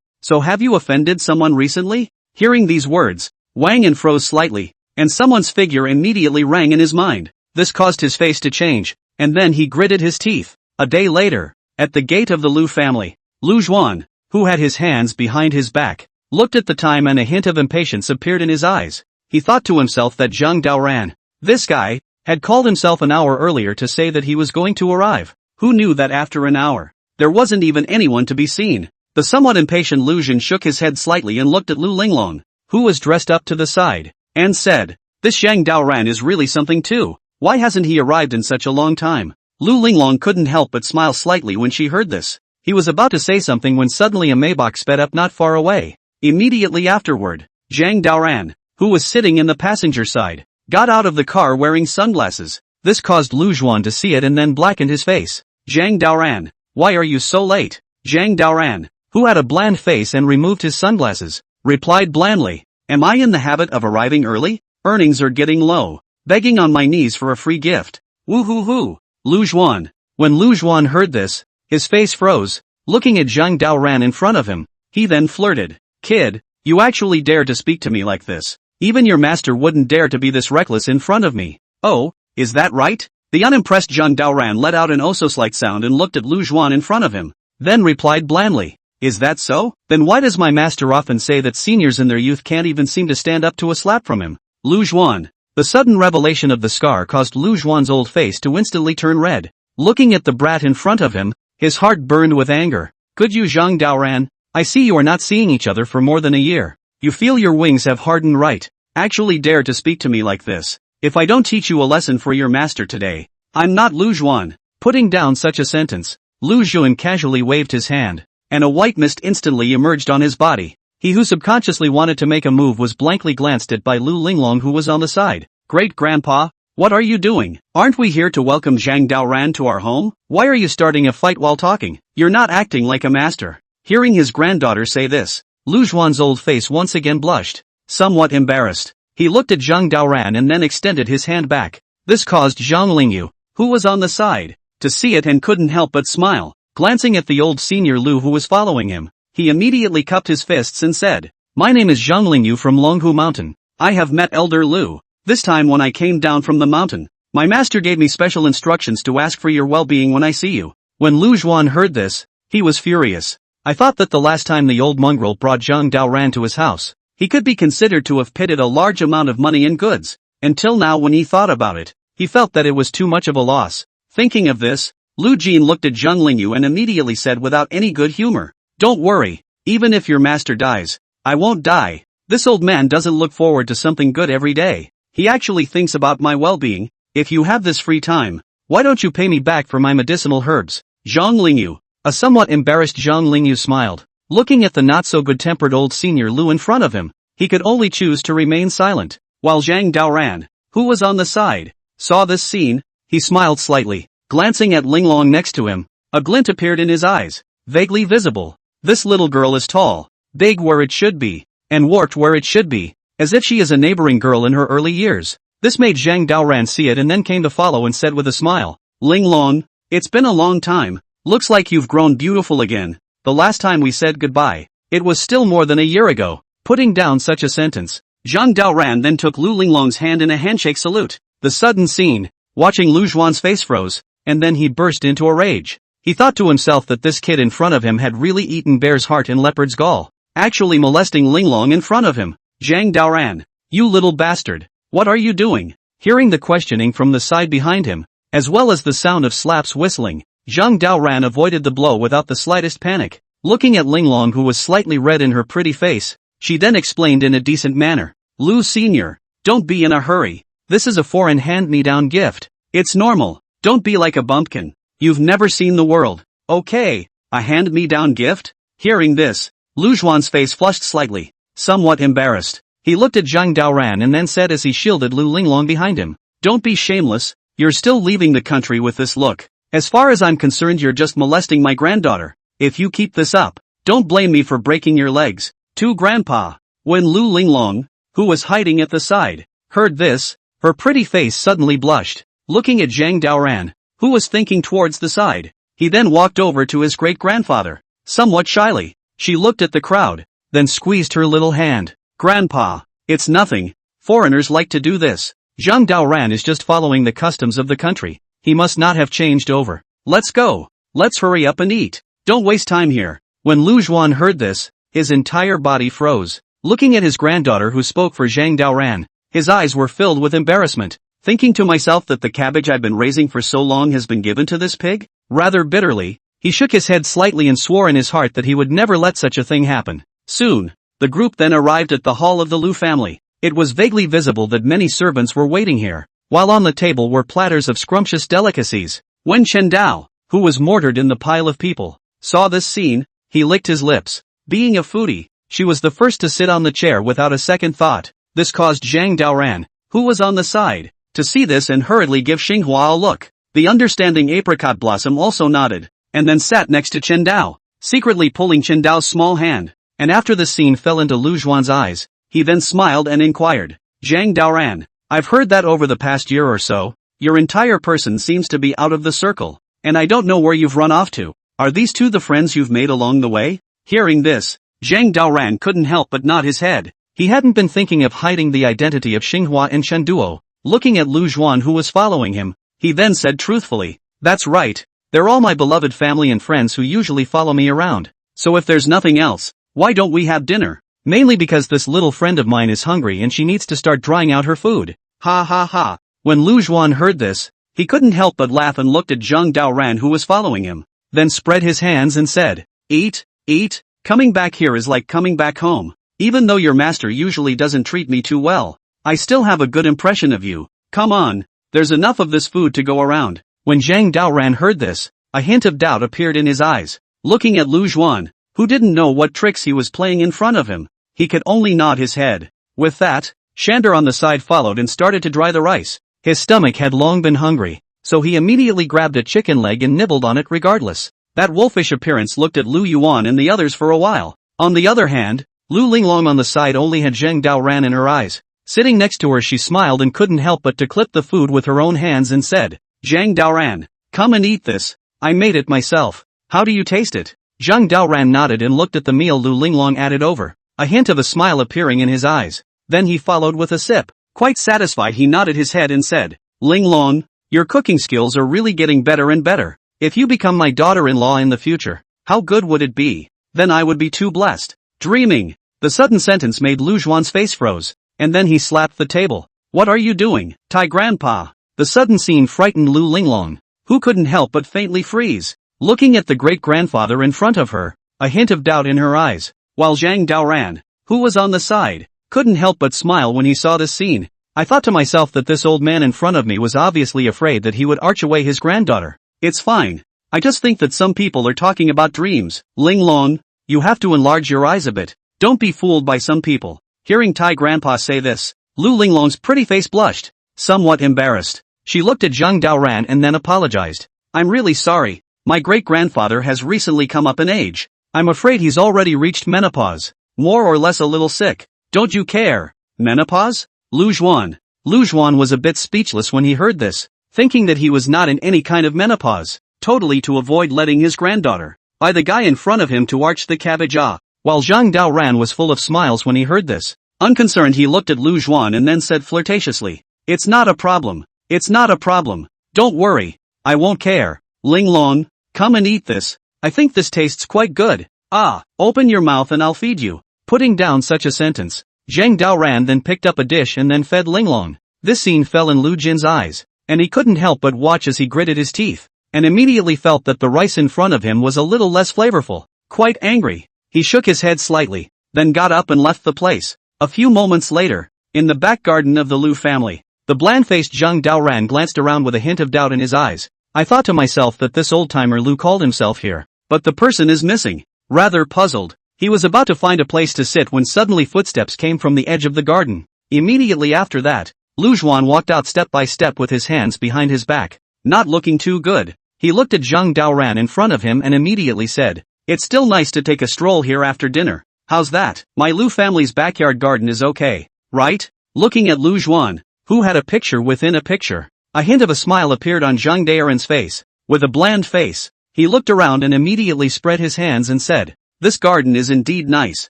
[SPEAKER 1] So have you offended someone recently?" Hearing these words, Wang and froze slightly, and someone's figure immediately rang in his mind. This caused his face to change, and then he gritted his teeth. A day later, at the gate of the Lu family, Lu Zhuan, who had his hands behind his back, looked at the time and a hint of impatience appeared in his eyes. He thought to himself that Zhang Daoran, this guy, had called himself an hour earlier to say that he was going to arrive. Who knew that after an hour, there wasn't even anyone to be seen? The somewhat impatient Lu Jin shook his head slightly and looked at Lu Linglong, who was dressed up to the side, and said, this Zhang Daoran is really something too. Why hasn't he arrived in such a long time? Lu Linglong couldn't help but smile slightly when she heard this. He was about to say something when suddenly a Maybach sped up not far away. Immediately afterward, Zhang Daoran, who was sitting in the passenger side, got out of the car wearing sunglasses. This caused Lu Zhuan to see it and then blackened his face. Zhang Daoran, why are you so late? Zhang Daoran, who had a bland face and removed his sunglasses, replied blandly, am I in the habit of arriving early? Earnings are getting low. Begging on my knees for a free gift. Woo-hoo-hoo. Lu Zhuan. When Lu Zhuan heard this, his face froze, looking at Zhang Daoran in front of him. He then flirted. Kid, you actually dare to speak to me like this? Even your master wouldn't dare to be this reckless in front of me. Oh, is that right? The unimpressed Zhang Daoran let out an oh-so-slight sound and looked at Lu Zhuan in front of him, then replied blandly, is that so? Then why does my master often say that seniors in their youth can't even seem to stand up to a slap from him? Lu Zhuan. The sudden revelation of the scar caused Lu Zhuan's old face to instantly turn red. Looking at the brat in front of him, his heart burned with anger. Good you Zhang Daoran, I see you are not seeing each other for more than a year. You feel your wings have hardened right. Actually dare to speak to me like this. If I don't teach you a lesson for your master today, I'm not Lu Zhuan. Putting down such a sentence, Lu Zhuan casually waved his hand, and a white mist instantly emerged on his body. He who subconsciously wanted to make a move was blankly glanced at by Lu Linglong who was on the side. Great-grandpa, what are you doing? Aren't we here to welcome Zhang Daoran to our home? Why are you starting a fight while talking? You're not acting like a master. Hearing his granddaughter say this, Lu Zhuan's old face once again blushed. Somewhat embarrassed, he looked at Zhang Daoran and then extended his hand back. This caused Zhang Lingyu, who was on the side, to see it and couldn't help but smile. Glancing at the old senior Lu who was following him, he immediately cupped his fists and said, my name is Zhang Lingyu from Longhu Mountain. I have met Elder Lu. This time when I came down from the mountain, my master gave me special instructions to ask for your well-being when I see you. When Lu Zhuan heard this, he was furious. I thought that the last time the old mongrel brought Zhang Daoran to his house, he could be considered to have pitted a large amount of money and goods. Until now when he thought about it, he felt that it was too much of a loss. Thinking of this, Lu Jin looked at Zhang Lingyu and immediately said without any good humor, don't worry, even if your master dies, I won't die. This old man doesn't look forward to something good every day. He actually thinks about my well-being. If you have this free time, why don't you pay me back for my medicinal herbs? Zhang Lingyu. A somewhat embarrassed Zhang Lingyu smiled. Looking at the not-so-good-tempered old senior Lu in front of him, he could only choose to remain silent. While Zhang Daoran, who was on the side, saw this scene, he smiled slightly. Glancing at Linglong next to him, a glint appeared in his eyes, vaguely visible. This little girl is tall, big where it should be, and warped where it should be, as if she is a neighboring girl in her early years. This made Zhang Daoran see it and then came to follow and said with a smile, Linglong, it's been a long time, looks like you've grown beautiful again. The last time we said goodbye, it was still more than a year ago. Putting down such a sentence, Zhang Daoran then took Lu Linglong's hand in a handshake salute. The sudden scene, watching Lu Zhuan's face froze, and then he burst into a rage. He thought to himself that this kid in front of him had really eaten bear's heart and leopard's gall, actually molesting Linglong in front of him. Zhang Daoran, you little bastard, what are you doing? Hearing the questioning from the side behind him, as well as the sound of slaps whistling, Zhang Daoran avoided the blow without the slightest panic. Looking at Linglong who was slightly red in her pretty face, she then explained in a decent manner, Lu Senior, don't be in a hurry. This is a foreign hand-me-down gift. It's normal. Don't be like a bumpkin. You've never seen the world. Okay, a hand-me-down gift? Hearing this, Lu Zhuan's face flushed slightly, somewhat embarrassed. He looked at Zhang Daoran and then said as he shielded Lu Linglong behind him, don't be shameless, you're still leaving the country with this look. As far as I'm concerned you're just molesting my granddaughter. If you keep this up, don't blame me for breaking your legs. To Grandpa. When Lu Linglong, who was hiding at the side, heard this, her pretty face suddenly blushed. Looking at Zhang Daoran, who was thinking towards the side, he then walked over to his great-grandfather. Somewhat shyly, she looked at the crowd, then squeezed her little hand. Grandpa, It's nothing. Foreigners like to do this. Zhang Daoran is just following the customs of the country. He must not have changed over. Let's go. Let's hurry up and eat. Don't waste time here. When Lu Zhuan heard this, his entire body froze. Looking at his granddaughter who spoke for Zhang Daoran, his eyes were filled with embarrassment. Thinking to myself that the cabbage I've been raising for so long has been given to this pig? Rather bitterly, he shook his head slightly and swore in his heart that he would never let such a thing happen. Soon, the group then arrived at the hall of the Lu family. It was vaguely visible that many servants were waiting here, while on the table were platters of scrumptious delicacies. When Chen Dao, who was mortared in the pile of people, saw this scene, he licked his lips. Being a foodie, she was the first to sit on the chair without a second thought. This caused Zhang Daoran, who was on the side, to see this and hurriedly give Xinghua a look. The understanding apricot blossom also nodded, and then sat next to Chen Dao, secretly pulling Chen Dao's small hand. And after the scene fell into Lu Zhuan's eyes, he then smiled and inquired, Zhang Daoran, I've heard that over the past year or so, your entire person seems to be out of the circle, and I don't know where you've run off to. Are these two the friends you've made along the way? Hearing this, Zhang Daoran couldn't help but nod his head. He hadn't been thinking of hiding the identity of Xinghua and Chen Duo. Looking at Lu Zhuan who was following him, he then said truthfully, that's right, they're all my beloved family and friends who usually follow me around. So if there's nothing else, why don't we have dinner? Mainly because this little friend of mine is hungry and she needs to start drying out her food. Ha ha ha. When Lu Zhuan heard this, he couldn't help but laugh and looked at Zhang Daoran who was following him, then spread his hands and said, eat, eat, coming back here is like coming back home. Even though your master usually doesn't treat me too well, I still have a good impression of you. Come on, there's enough of this food to go around. When Zhang Daoran heard this, a hint of doubt appeared in his eyes. Looking at Lu Zhuan, who didn't know what tricks he was playing in front of him, he could only nod his head. With that, Shander on the side followed and started to dry the rice. His stomach had long been hungry, so he immediately grabbed a chicken leg and nibbled on it regardless. That wolfish appearance looked at Lu Yuan and the others for a while. On the other hand, Lu Linglong on the side only had Zhang Daoran in her eyes. Sitting next to her she smiled and couldn't help but to clip the food with her own hands and said, Zhang Daoran, come and eat this. I made it myself. How do you taste it? Zhang Daoran nodded and looked at the meal Lu Linglong added over, a hint of a smile appearing in his eyes. Then he followed with a sip. Quite satisfied he nodded his head and said, Linglong, your cooking skills are really getting better and better. If you become my daughter-in-law in the future, how good would it be? Then I would be too blessed. Dreaming. The sudden sentence made Lu Zhuan's face froze, and then he slapped the table. What are you doing, Tai Grandpa? The sudden scene frightened Lu Linglong, who couldn't help but faintly freeze, looking at the great-grandfather in front of her, a hint of doubt in her eyes, while Zhang Daoran, who was on the side, couldn't help but smile when he saw this scene. I thought to myself that this old man in front of me was obviously afraid that he would arch away his granddaughter. It's fine. I just think that some people are talking about dreams. Linglong, you have to enlarge your eyes a bit. Don't be fooled by some people. Hearing Tai Grandpa say this, Lu Linglong's pretty face blushed, somewhat embarrassed. She looked at Zhang Daoran and then apologized. I'm really sorry. My great-grandfather has recently come up in age. I'm afraid he's already reached menopause. More or less a little sick. Don't you care? Menopause? Lu Zhuan. Lu Zhuan was a bit speechless when he heard this, thinking that he was not in any kind of menopause, totally to avoid letting his granddaughter, by the guy in front of him to arch the cabbage jaw. While Zhang Daoran was full of smiles when he heard this. Unconcerned he looked at Lu Zhuan and then said flirtatiously, It's not a problem. It's not a problem. Don't worry. I won't care. Linglong, come and eat this. I think this tastes quite good. Ah, open your mouth and I'll feed you. Putting down such a sentence, Zhang Daoran then picked up a dish and then fed Linglong. This scene fell in Lu Jin's eyes, and he couldn't help but watch as he gritted his teeth, and immediately felt that the rice in front of him was a little less flavorful. Quite angry, he shook his head slightly, then got up and left the place. A few moments later, in the back garden of the Lu family, the bland-faced Zhang Daoran glanced around with a hint of doubt in his eyes. I thought to myself that this old-timer Lu called himself here, but the person is missing. Rather puzzled, he was about to find a place to sit when suddenly footsteps came from the edge of the garden. Immediately after that, Lu Zhuan walked out step by step with his hands behind his back, not looking too good. He looked at Zhang Daoran in front of him and immediately said, It's still nice to take a stroll here after dinner. How's that? My Lu family's backyard garden is okay, right? Looking at Lu Zhuan, who had a picture within a picture, a hint of a smile appeared on Zhang Daoran's face. With a bland face, he looked around and immediately spread his hands and said, This garden is indeed nice.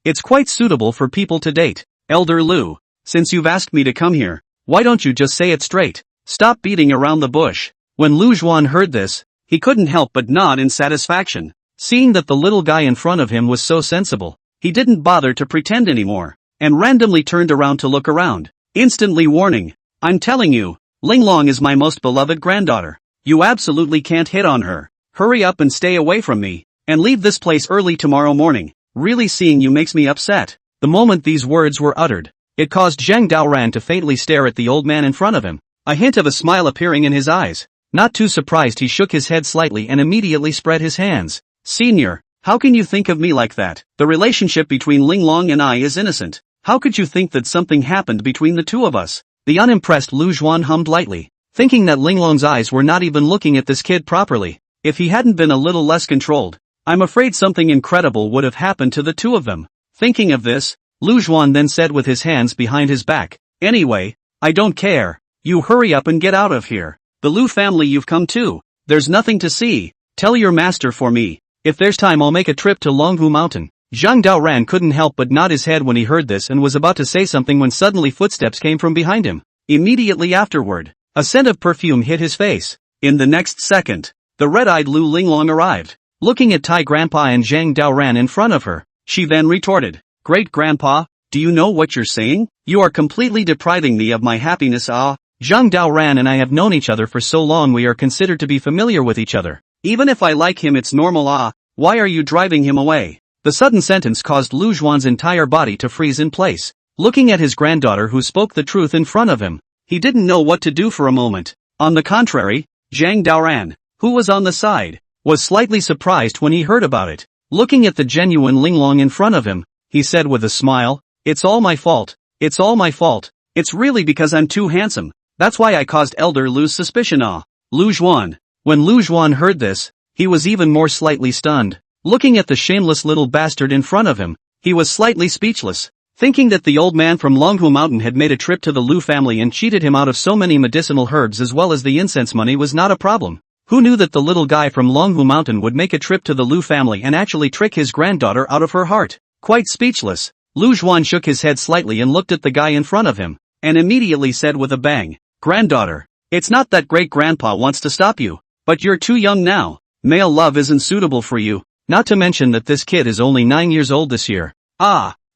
[SPEAKER 1] It's quite suitable for people to date. Elder Lu, since you've asked me to come here, why don't you just say it straight? Stop beating around the bush. When Lu Juan heard this, he couldn't help but nod in satisfaction. Seeing that the little guy in front of him was so sensible, he didn't bother to pretend anymore, and randomly turned around to look around, instantly warning, I'm telling you, Linglong is my most beloved granddaughter. You absolutely can't hit on her. Hurry up and stay away from me, and leave this place early tomorrow morning. Really, seeing you makes me upset. The moment these words were uttered, it caused Zhang Daoran to faintly stare at the old man in front of him, a hint of a smile appearing in his eyes. Not too surprised, he shook his head slightly and immediately spread his hands. Senior, how can you think of me like that? The relationship between Linglong and I is innocent. How could you think that something happened between the two of us? The unimpressed Lu Juan hummed lightly, thinking that Linglong's eyes were not even looking at this kid properly. If he hadn't been a little less controlled, I'm afraid something incredible would have happened to the two of them. Thinking of this, Lu Juan then said with his hands behind his back, anyway, I don't care. You hurry up and get out of here. The Lu family you've come to, there's nothing to see. Tell your master for me. If there's time, I'll make a trip to Longhu Mountain. Zhang Daoran couldn't help but nod his head when he heard this and was about to say something when suddenly footsteps came from behind him. Immediately afterward, a scent of perfume hit his face. In the next second, the red-eyed Lu Linglong arrived. Looking at Tai Grandpa and Zhang Daoran in front of her, she then retorted, Great Grandpa, do you know what you're saying? You are completely depriving me of my happiness. Zhang Daoran and I have known each other for so long, we are considered to be familiar with each other. Even if I like him, it's normal. Why are you driving him away? The sudden sentence caused Lu Juan's entire body to freeze in place. Looking at his granddaughter who spoke the truth in front of him, he didn't know what to do for a moment. On the contrary, Zhang Daoran, who was on the side, was slightly surprised when he heard about it. Looking at the genuine Linglong in front of him, he said with a smile, It's all my fault. It's all my fault. It's really because I'm too handsome. That's why I caused Elder Lu's suspicion. Lu Juan. When Lu Juan heard this, he was even more slightly stunned. Looking at the shameless little bastard in front of him, he was slightly speechless. Thinking that the old man from Longhu Mountain had made a trip to the Lu family and cheated him out of so many medicinal herbs as well as the incense money was not a problem. Who knew that the little guy from Longhu Mountain would make a trip to the Lu family and actually trick his granddaughter out of her heart? Quite speechless, Lu Juan shook his head slightly and looked at the guy in front of him, and immediately said with a bang, Granddaughter, it's not that Great Grandpa wants to stop you, but you're too young now. Male love isn't suitable for you, not to mention that this kid is only 9 years old this year.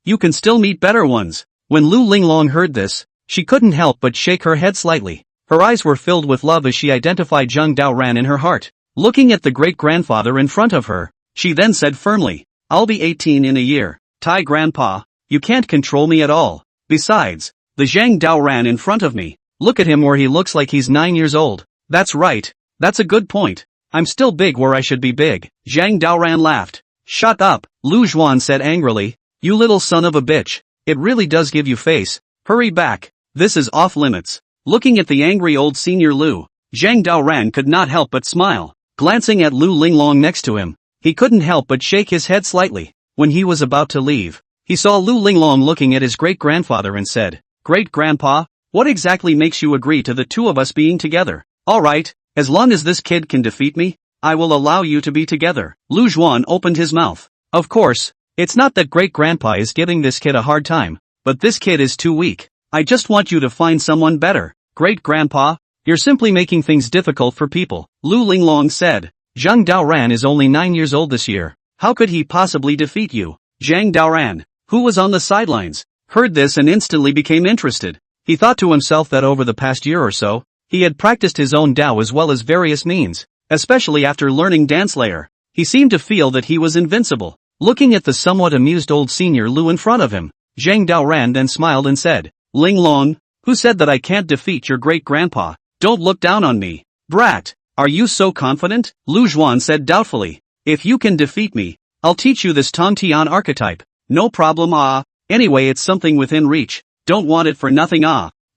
[SPEAKER 1] You can still meet better ones. When Lu Linglong heard this, she couldn't help but shake her head slightly. Her eyes were filled with love as she identified Zhang Daoran in her heart. Looking at the great-grandfather in front of her, she then said firmly, I'll be 18 in a year. Tai Grandpa, you can't control me at all. Besides, the Zhang Daoran in front of me, look at him where he looks like he's 9 years old. That's right, that's a good point. I'm still big where I should be big. Zhang Daoran laughed. Shut up, Lu Juan said angrily. You little son of a bitch. It really does give you face. Hurry back. This is off limits. Looking at the angry old senior Lu, Zhang Daoran could not help but smile. Glancing at Lu Linglong next to him, he couldn't help but shake his head slightly. When he was about to leave, he saw Lu Linglong looking at his great-grandfather and said, Great-grandpa, what exactly makes you agree to the two of us being together? Alright, as long as this kid can defeat me, I will allow you to be together. Lu Juan opened his mouth. Of course, it's not that great-grandpa is giving this kid a hard time, but this kid is too weak. I just want you to find someone better. Great-grandpa, you're simply making things difficult for people. Lu Linglong said. Zhang Daoran is only 9 years old this year. How could he possibly defeat you? Zhang Daoran, who was on the sidelines, heard this and instantly became interested. He thought to himself that over the past year or so, he had practiced his own Dao as well as various means, especially after learning Dance Layer. He seemed to feel that he was invincible. Looking at the somewhat amused old senior Lu in front of him, Zhang Daoran then smiled and said, Linglong, who said that I can't defeat your great-grandpa? Don't look down on me. Brat, are you so confident? Lu Juan said doubtfully. If you can defeat me, I'll teach you this Tongtian archetype. No problem. Anyway, it's something within reach. Don't want it for nothing.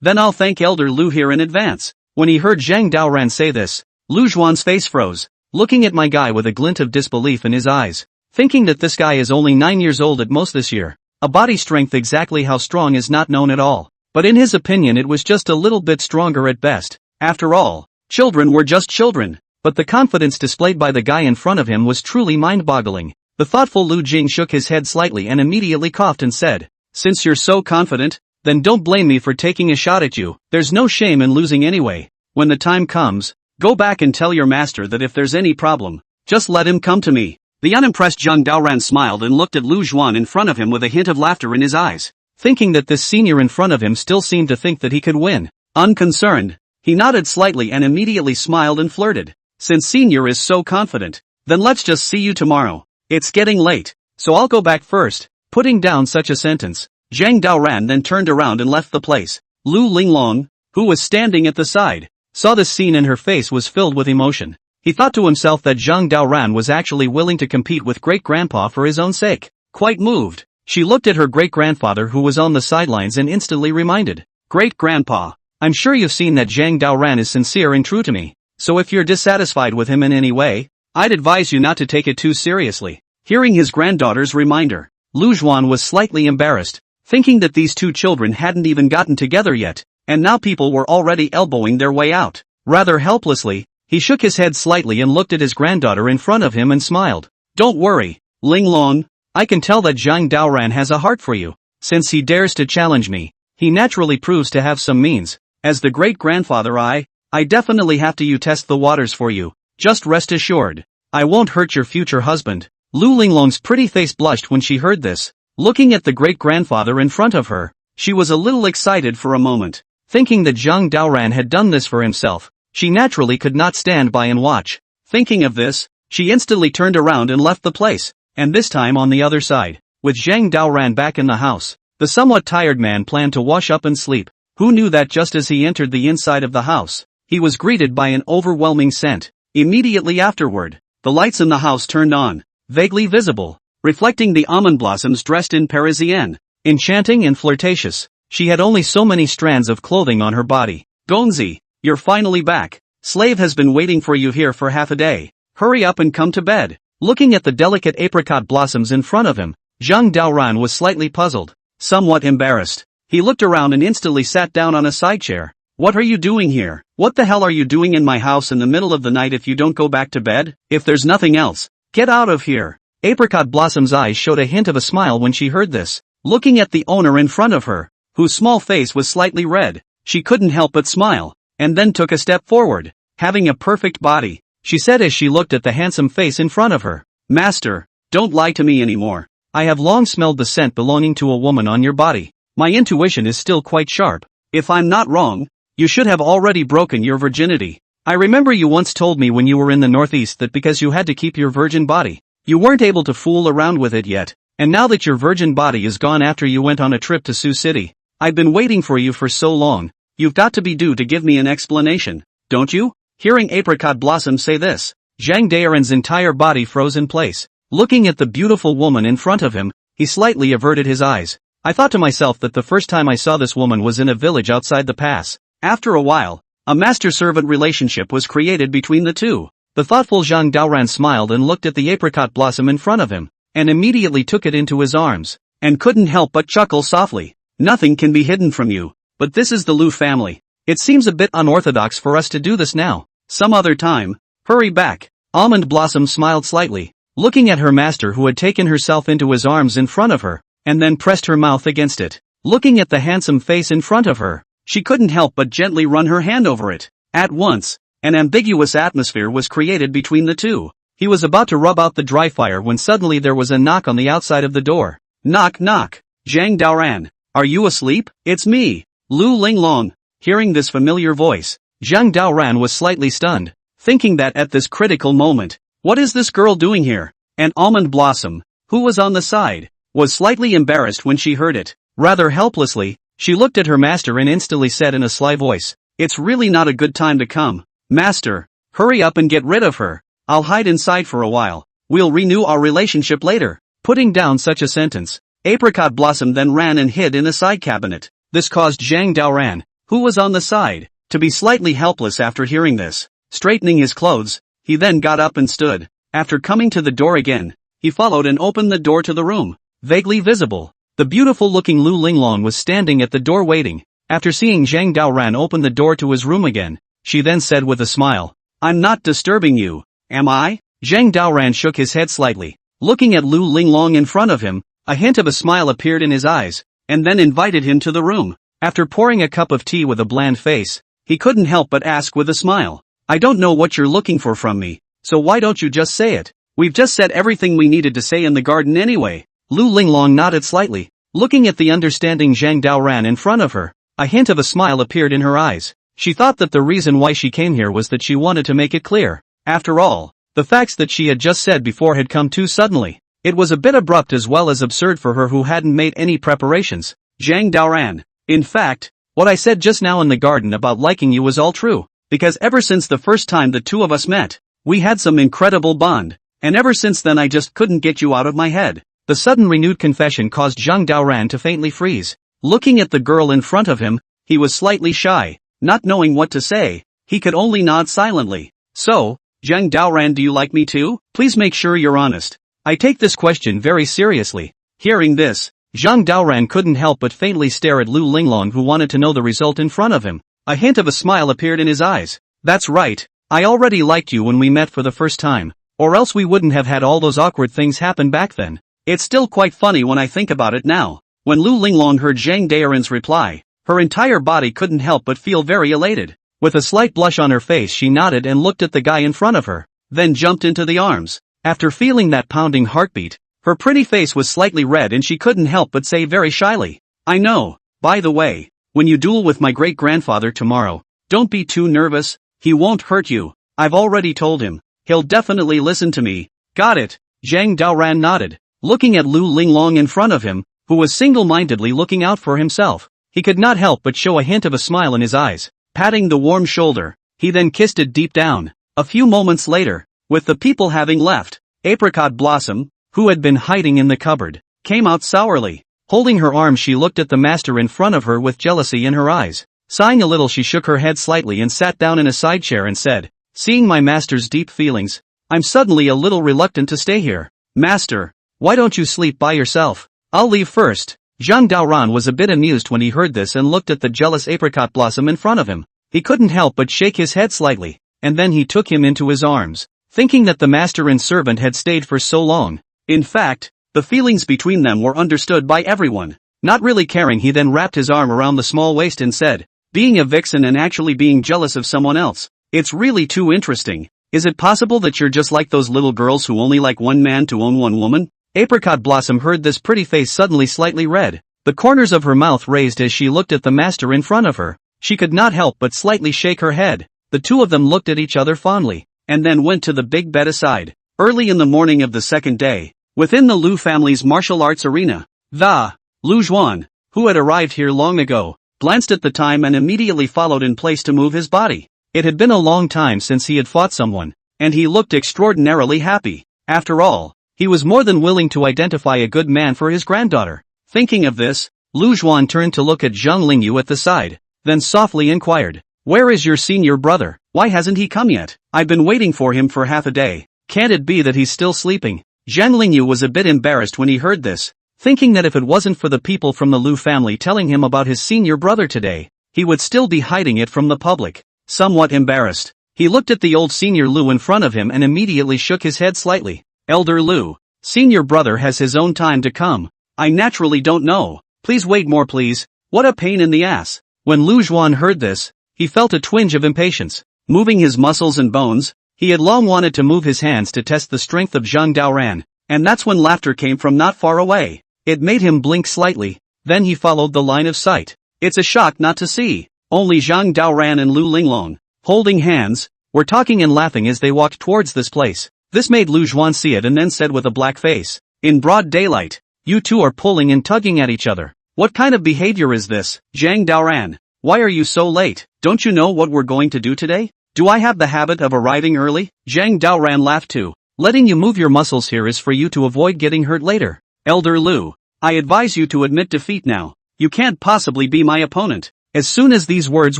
[SPEAKER 1] Then I'll thank Elder Lu here in advance. When he heard Zhang Daoran say this, Lu Juan's face froze, looking at my guy with a glint of disbelief in his eyes, thinking that this guy is only 9 years old at most this year. A body strength exactly how strong is not known at all, but in his opinion it was just a little bit stronger at best. After all, children were just children, but the confidence displayed by the guy in front of him was truly mind-boggling. The thoughtful Lu Jing shook his head slightly and immediately coughed and said, Since you're so confident, Then don't blame me for taking a shot at you. There's no shame in losing anyway. When the time comes, go back and tell your master that if there's any problem, just let him come to me. The unimpressed Zhang Daoran smiled and looked at Lu Zhuan in front of him with a hint of laughter in his eyes. Thinking that this senior in front of him still seemed to think that he could win. Unconcerned, he nodded slightly and immediately smiled and flirted. Since senior is so confident, then let's just see you tomorrow. It's getting late, so I'll go back first. Putting down such a sentence, Zhang Daoran then turned around and left the place. Lu Linglong, who was standing at the side, saw this scene and her face was filled with emotion. He thought to himself that Zhang Daoran was actually willing to compete with great-grandpa for his own sake. Quite moved, she looked at her great-grandfather who was on the sidelines and instantly reminded, "Great-grandpa, I'm sure you've seen that Zhang Daoran is sincere and true to me, so if you're dissatisfied with him in any way, I'd advise you not to take it too seriously." Hearing his granddaughter's reminder, Lu Zhuan was slightly embarrassed, thinking that these two children hadn't even gotten together yet, and now people were already elbowing their way out. Rather helplessly, he shook his head slightly and looked at his granddaughter in front of him and smiled. "Don't worry, Linglong, I can tell that Zhang Daoran has a heart for you. Since he dares to challenge me, he naturally proves to have some means. As the great-grandfather I definitely have to test the waters for you. Just rest assured, I won't hurt your future husband." Lu Linglong's pretty face blushed when she heard this. Looking at the great-grandfather in front of her, she was a little excited for a moment. Thinking that Zhang Daoran had done this for himself, she naturally could not stand by and watch. Thinking of this, she instantly turned around and left the place, and this time on the other side. With Zhang Daoran back in the house, the somewhat tired man planned to wash up and sleep. Who knew that just as he entered the inside of the house, he was greeted by an overwhelming scent. Immediately afterward, the lights in the house turned on, vaguely visible, reflecting the almond blossoms dressed in Parisienne. Enchanting and flirtatious, she had only so many strands of clothing on her body. "Gonzi, you're finally back. Slave has been waiting for you here for half a day. Hurry up and come to bed." Looking at the delicate apricot blossoms in front of him, Zhang Daoran was slightly puzzled, somewhat embarrassed. He looked around and instantly sat down on a side chair. "What are you doing here? What the hell are you doing in my house in the middle of the night if you don't go back to bed? If there's nothing else, get out of here." Apricot Blossom's eyes showed a hint of a smile when she heard this. Looking at the owner in front of her, whose small face was slightly red, she couldn't help but smile, and then took a step forward. "Having a perfect body," she said as she looked at the handsome face in front of her. "Master, don't lie to me anymore. I have long smelled the scent belonging to a woman on your body. My intuition is still quite sharp. If I'm not wrong, you should have already broken your virginity. I remember you once told me when you were in the Northeast that because you had to keep your virgin body, you weren't able to fool around with it yet, and now that your virgin body is gone after you went on a trip to Sioux City, I've been waiting for you for so long. You've got to be due to give me an explanation, don't you?" Hearing Apricot Blossom say this, Zhang Daoran's entire body froze in place. Looking at the beautiful woman in front of him, he slightly averted his eyes. "I thought to myself that the first time I saw this woman was in a village outside the pass." After a while, a master-servant relationship was created between the two. The thoughtful Zhang Daoran smiled and looked at the apricot blossom in front of him, and immediately took it into his arms, and couldn't help but chuckle softly. "Nothing can be hidden from you, but this is the Lu family. It seems a bit unorthodox for us to do this now. Some other time, hurry back." Almond Blossom smiled slightly, looking at her master who had taken herself into his arms in front of her, and then pressed her mouth against it. Looking at the handsome face in front of her, she couldn't help but gently run her hand over it. At once, an ambiguous atmosphere was created between the two. He was about to rub out the dry fire when suddenly there was a knock on the outside of the door. "Knock knock. Zhang Daoran, are you asleep?" "It's me, Lu Linglong." Hearing this familiar voice, Zhang Daoran was slightly stunned, thinking that at this critical moment, what is this girl doing here? And Almond Blossom, who was on the side, was slightly embarrassed when she heard it. Rather helplessly, she looked at her master and instantly said in a sly voice, "It's really not a good time to come. Master, hurry up and get rid of her. I'll hide inside for a while. We'll renew our relationship later." Putting down such a sentence, Apricot Blossom then ran and hid in a side cabinet. This caused Zhang Daoran, who was on the side, to be slightly helpless after hearing this. Straightening his clothes, he then got up and stood. After coming to the door again, he followed and opened the door to the room. Vaguely visible, the beautiful-looking Lu Linglong was standing at the door waiting. After seeing Zhang Daoran open the door to his room again, she then said with a smile, "I'm not disturbing you, am I?" Zhang Daoran shook his head slightly. Looking at Lu Linglong in front of him, a hint of a smile appeared in his eyes. and then invited him to the room. After pouring a cup of tea with a bland face, he couldn't help but ask with a smile, "I don't know what you're looking for from me, so why don't you just say it? We've just said everything we needed to say in the garden anyway." Lu Linglong nodded slightly, looking at the understanding Zhang Daoran in front of her. A hint of a smile appeared in her eyes. She thought that the reason why she came here was that she wanted to make it clear. After all, the facts that she had just said before had come too suddenly. It was a bit abrupt as well as absurd for her who hadn't made any preparations. "Zhang Daoran, in fact, what I said just now in the garden about liking you was all true, because ever since the first time the two of us met, we had some incredible bond, and ever since then I just couldn't get you out of my head." The sudden renewed confession caused Zhang Daoran to faintly freeze. Looking at the girl in front of him, he was slightly shy. Not knowing what to say, he could only nod silently. "So, Zhang Daoran, do you like me too? Please make sure you're honest. I take this question very seriously." Hearing this, Zhang Daoran couldn't help but faintly stare at Lu Linglong, who wanted to know the result in front of him. A hint of a smile appeared in his eyes. "That's right, I already liked you when we met for the first time, or else we wouldn't have had all those awkward things happen back then. It's still quite funny when I think about it now." When Lu Linglong heard Zhang Daoran's reply, her entire body couldn't help but feel very elated. With a slight blush on her face, she nodded and looked at the guy in front of her, then jumped into the arms. After feeling that pounding heartbeat, her pretty face was slightly red and she couldn't help but say very shyly, "I know, by the way, when you duel with my great-grandfather tomorrow, don't be too nervous, he won't hurt you. I've already told him, he'll definitely listen to me." "Got it," Zhang Daoran nodded, looking at Lu Linglong in front of him, who was single-mindedly looking out for himself. He could not help but show a hint of a smile in his eyes. Patting the warm shoulder, he then kissed it deep down. A few moments later, with the people having left, Apricot Blossom, who had been hiding in the cupboard, came out sourly. Holding her arm, she looked at the master in front of her with jealousy in her eyes. Sighing a little, she shook her head slightly and sat down in a side chair and said, "Seeing my master's deep feelings, I'm suddenly a little reluctant to stay here. Master, why don't you sleep by yourself? I'll leave first." Zhang Daoran was a bit amused when he heard this and looked at the jealous Apricot Blossom in front of him. He couldn't help but shake his head slightly, and then he took him into his arms, thinking that the master and servant had stayed for so long. In fact, the feelings between them were understood by everyone. Not really caring, he then wrapped his arm around the small waist and said, "Being a vixen and actually being jealous of someone else, it's really too interesting. Is it possible that you're just like those little girls who only like one man to own one woman?" Apricot Blossom heard this pretty face suddenly slightly red. The corners of her mouth raised as she looked at the master in front of her. She could not help but slightly shake her head. The two of them looked at each other fondly, and then went to the big bed aside. Early in the morning of the second day, within the Lu family's martial arts arena, Lu Zhuan, who had arrived here long ago, glanced at the time and immediately followed in place to move his body. It had been a long time since he had fought someone, and he looked extraordinarily happy. After all, he was more than willing to identify a good man for his granddaughter. Thinking of this, Lu Zhuan turned to look at Zhang Lingyu at the side, then softly inquired, "Where is your senior brother? Why hasn't he come yet? I've been waiting for him for half a day. Can't it be that he's still sleeping?" Zhang Lingyu was a bit embarrassed when he heard this, thinking that if it wasn't for the people from the Lu family telling him about his senior brother today, he would still be hiding it from the public. Somewhat embarrassed, he looked at the old senior Lu in front of him and immediately shook his head slightly. "Elder Lu, senior brother has his own time to come. I naturally don't know. Please wait more, please." What a pain in the ass. When Lu Zhuan heard this, he felt a twinge of impatience. Moving his muscles and bones, he had long wanted to move his hands to test the strength of Zhang Daoran, and that's when laughter came from not far away. It made him blink slightly, then he followed the line of sight. It's a shock not to see. Only Zhang Daoran and Lu Linglong, holding hands, were talking and laughing as they walked towards this place. This made Lu Zhuan see it and then said with a black face, "In broad daylight, you two are pulling and tugging at each other. What kind of behavior is this? Zhang Daoran, why are you so late? Don't you know what we're going to do today? Do I have the habit of arriving early?" Zhang Daoran laughed too. "Letting you move your muscles here is for you to avoid getting hurt later. Elder Lu, I advise you to admit defeat now. You can't possibly be my opponent." As soon as these words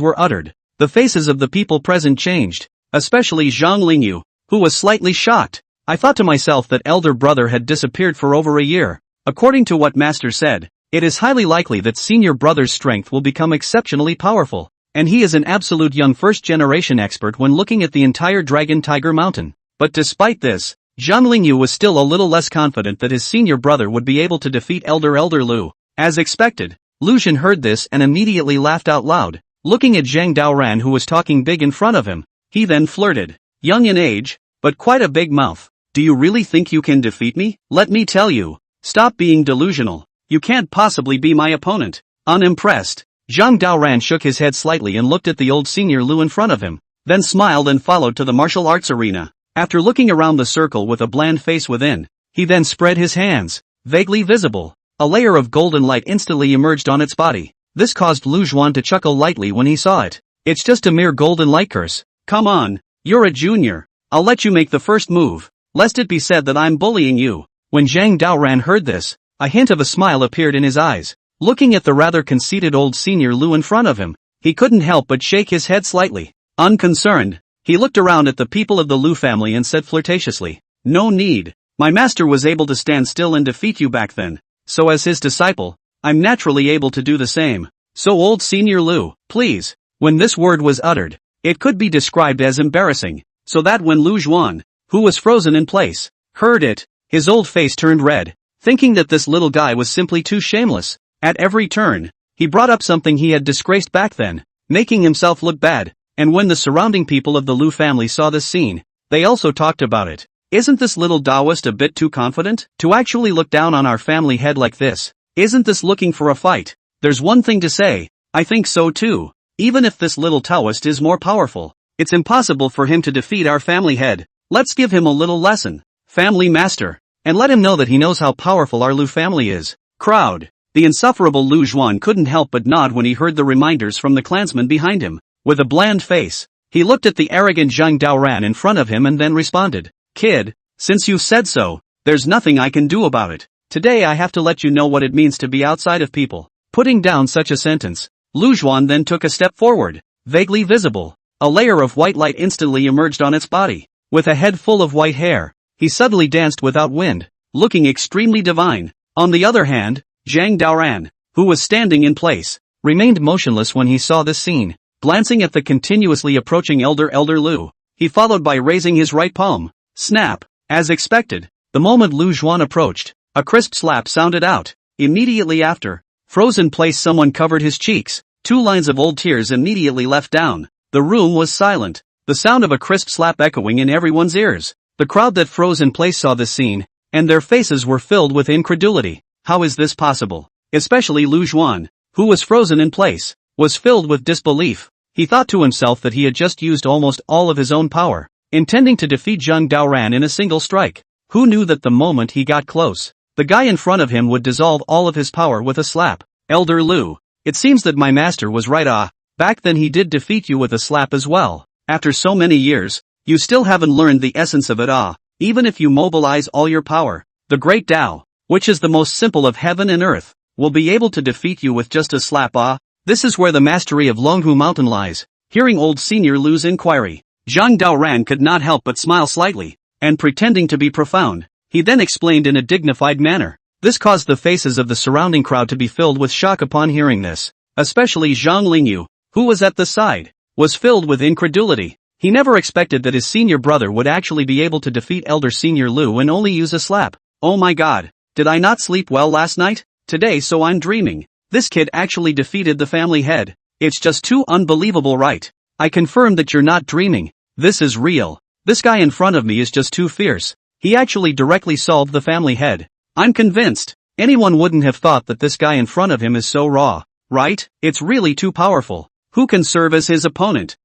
[SPEAKER 1] were uttered, the faces of the people present changed, especially Zhang Lingyu, who was slightly shocked. "I thought to myself that elder brother had disappeared for over a year. According to what master said, it is highly likely that senior brother's strength will become exceptionally powerful, and he is an absolute young first-generation expert when looking at the entire Dragon Tiger Mountain." But despite this, Zhang Lingyu was still a little less confident that his senior brother would be able to defeat Elder Lu. As expected, Lu Xun heard this and immediately laughed out loud. Looking at Zhang Daoran who was talking big in front of him, he then flirted. Young in age, but quite a big mouth. Do you really think you can defeat me? Let me tell you. Stop being delusional. You can't possibly be my opponent. Unimpressed, Zhang Daoran shook his head slightly and looked at the old senior Lu in front of him, then smiled and followed to the martial arts arena. After looking around the circle with a bland face within, he then spread his hands, vaguely visible. A layer of golden light instantly emerged on its body. This caused Lu Xuan to chuckle lightly when he saw it. It's just a mere golden light curse. Come on, you're a junior. I'll let you make the first move, lest it be said that I'm bullying you. When Zhang Daoran heard this, a hint of a smile appeared in his eyes. Looking at the rather conceited old senior Lu in front of him, he couldn't help but shake his head slightly. Unconcerned, he looked around at the people of the Lu family and said flirtatiously, "No need. My master was able to stand still and defeat you back then, so as his disciple, I'm naturally able to do the same. So old senior Lu, please." When this word was uttered, it could be described as embarrassing, so that when Lu Xuan, who was frozen in place, heard it, his old face turned red, thinking that this little guy was simply too shameless. At every turn, he brought up something he had disgraced back then, making himself look bad, and when the surrounding people of the Lu family saw this scene, they also talked about it. Isn't this little Taoist a bit too confident to actually look down on our family head like this? Isn't this looking for a fight? There's one thing to say, I think so too. Even if this little Taoist is more powerful, it's impossible for him to defeat our family head. Let's give him a little lesson, family master, and let him know that he knows how powerful our Lu family is. Crowd. The insufferable Lu Xuan couldn't help but nod when he heard the reminders from the clansmen behind him. With a bland face, he looked at the arrogant Zhang Daoran in front of him and then responded, "Kid, since you said so, there's nothing I can do about it. Today I have to let you know what it means to be outside of people." Putting down such a sentence, Lu Xuan then took a step forward, vaguely visible. A layer of white light instantly emerged on its body. With a head full of white hair, he suddenly danced without wind, looking extremely divine. On the other hand, Zhang Daoran, who was standing in place, remained motionless when he saw this scene. Glancing at the continuously approaching elder Lu, he followed by raising his right palm. Snap! As expected, the moment Lu Xuan approached, a crisp slap sounded out. Immediately after, frozen place someone covered his cheeks. 2 lines of old tears immediately left down. The room was silent, the sound of a crisp slap echoing in everyone's ears. The crowd that froze in place saw this scene, and their faces were filled with incredulity. How is this possible? Especially Lu Xuan, who was frozen in place, was filled with disbelief. He thought to himself that he had just used almost all of his own power, intending to defeat Zhang Daoran in a single strike. Who knew that the moment he got close, the guy in front of him would dissolve all of his power with a slap? Elder Lu, it seems that my master was right. Back then he did defeat you with a slap as well. After so many years, you still haven't learned the essence of it. Even if you mobilize all your power, the great Tao, which is the most simple of heaven and earth, will be able to defeat you with just a slap. This is where the mastery of Longhu Mountain lies. Hearing old senior Lu's inquiry, Zhang Daoran could not help but smile slightly, and pretending to be profound, he then explained in a dignified manner. This caused the faces of the surrounding crowd to be filled with shock upon hearing this. Especially Zhang Lingyu, who was at the side, was filled with incredulity. He never expected that his senior brother would actually be able to defeat elder senior Lu and only use a slap. Oh my god, did I not sleep well last night? Today so I'm dreaming. This kid actually defeated the family head. It's just too unbelievable, right? I confirm that you're not dreaming. This is real. This guy in front of me is just too fierce. He actually directly solved the family head. I'm convinced. Anyone wouldn't have thought that this guy in front of him is so raw, right? It's really too powerful. Who can serve as his opponent?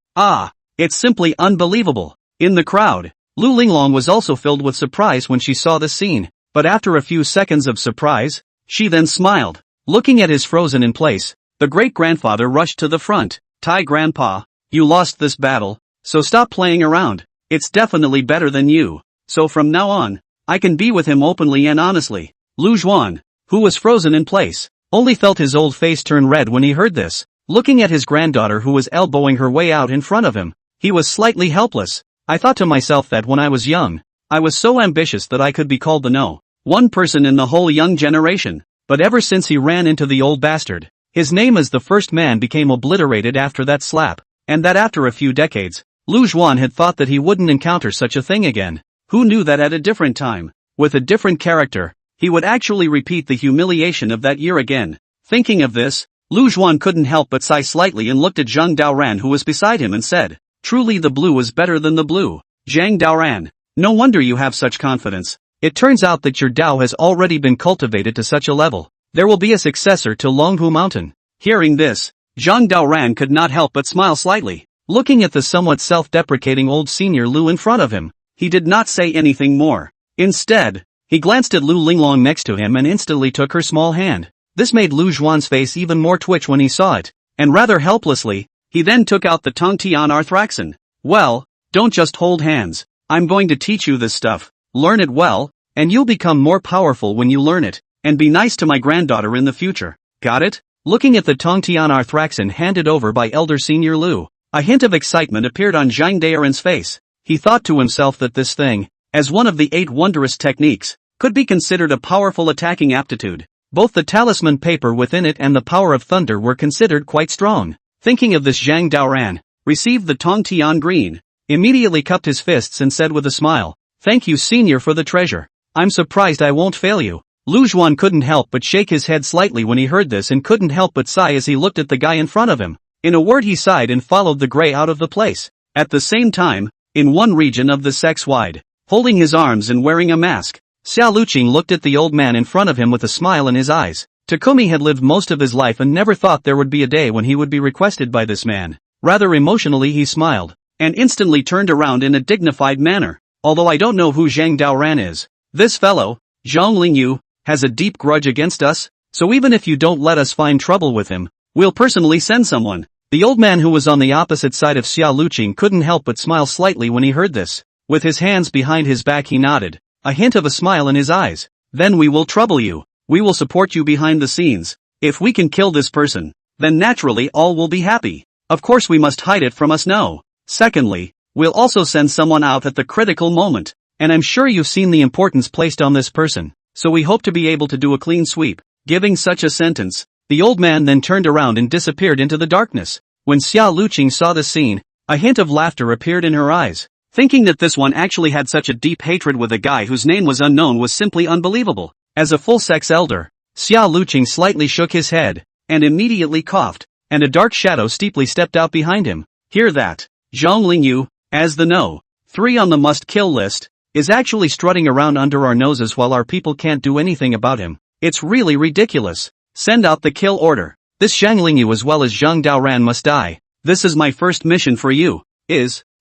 [SPEAKER 1] It's simply unbelievable. In the crowd, Lu Linglong was also filled with surprise when she saw this scene, but after a few seconds of surprise, she then smiled. Looking at his frozen in place, the great-grandfather rushed to the front. Tai grandpa, you lost this battle, so stop playing around. It's definitely better than you. So from now on, I can be with him openly and honestly. Lu Xuan, who was frozen in place, only felt his old face turn red when he heard this. Looking at his granddaughter who was elbowing her way out in front of him, he was slightly helpless. I thought to myself that when I was young, I was so ambitious that I could be called the one person in the whole young generation. But ever since he ran into the old bastard, his name as the first man became obliterated after that slap, and that after a few decades, Lu Xuan had thought that he wouldn't encounter such a thing again. Who knew that at a different time, with a different character, he would actually repeat the humiliation of that year again? Thinking of this, Lu Zhuan couldn't help but sigh slightly and looked at Zhang Daoran who was beside him and said, "Truly the blue is better than the blue. Zhang Daoran, no wonder you have such confidence. It turns out that your Dao has already been cultivated to such a level. There will be a successor to Longhu Mountain." Hearing this, Zhang Daoran could not help but smile slightly. Looking at the somewhat self-deprecating old senior Lu in front of him, he did not say anything more. Instead, he glanced at Lu Linglong next to him and instantly took her small hand. This made Lu Zhuan's face even more twitch when he saw it, and rather helplessly, he then took out the Tongtian Arthraxin. "Well, don't just hold hands. I'm going to teach you this stuff. Learn it well, and you'll become more powerful when you learn it, and be nice to my granddaughter in the future. Got it?" Looking at the Tongtian Arthraxin handed over by Elder Senior Lu, a hint of excitement appeared on Zhang Daoran's face. He thought to himself that this thing, as one of the 8 wondrous techniques, could be considered a powerful attacking aptitude. Both the talisman paper within it and the power of thunder were considered quite strong. Thinking of this, Zhang Daoran received the Tongtian Green, immediately cupped his fists and said with a smile, "Thank you, Senior, for the treasure. I'm surprised I won't fail you." Lu Zhuan couldn't help but shake his head slightly when he heard this and couldn't help but sigh as he looked at the guy in front of him. In a word, he sighed and followed the gray out of the place. At the same time, in one region of the sex-wide, holding his arms and wearing a mask, Xiao Luqing looked at the old man in front of him with a smile in his eyes. Takumi had lived most of his life and never thought there would be a day when he would be requested by this man. Rather emotionally he smiled, and instantly turned around in a dignified manner. "Although I don't know who Zhang Daoran is, this fellow, Zhang Lingyu, has a deep grudge against us, so even if you don't let us find trouble with him, we'll personally send someone." The old man who was on the opposite side of Xiao Luqing couldn't help but smile slightly when he heard this. With his hands behind his back he nodded, a hint of a smile in his eyes. "Then we will trouble you. We will support you behind the scenes. If we can kill this person, then naturally all will be happy. Of course we must hide it from us now. Secondly, we'll also send someone out at the critical moment, and I'm sure you've seen the importance placed on this person, so we hope to be able to do a clean sweep." Giving such a sentence, the old man then turned around and disappeared into the darkness. When Xiao Luqing saw this scene, a hint of laughter appeared in her eyes. Thinking that this one actually had such a deep hatred with a guy whose name was unknown was simply unbelievable. As a full-sex elder, Xiao Luqing slightly shook his head, and immediately coughed, and a dark shadow steeply stepped out behind him. Hear that? Zhang Lingyu, as the No. 3 on the must-kill list, is actually strutting around under our noses while our people can't do anything about him. It's really ridiculous. Send out the kill order. This Zhang Lingyu as well as Zhang Daoran must die. This is my first mission for you.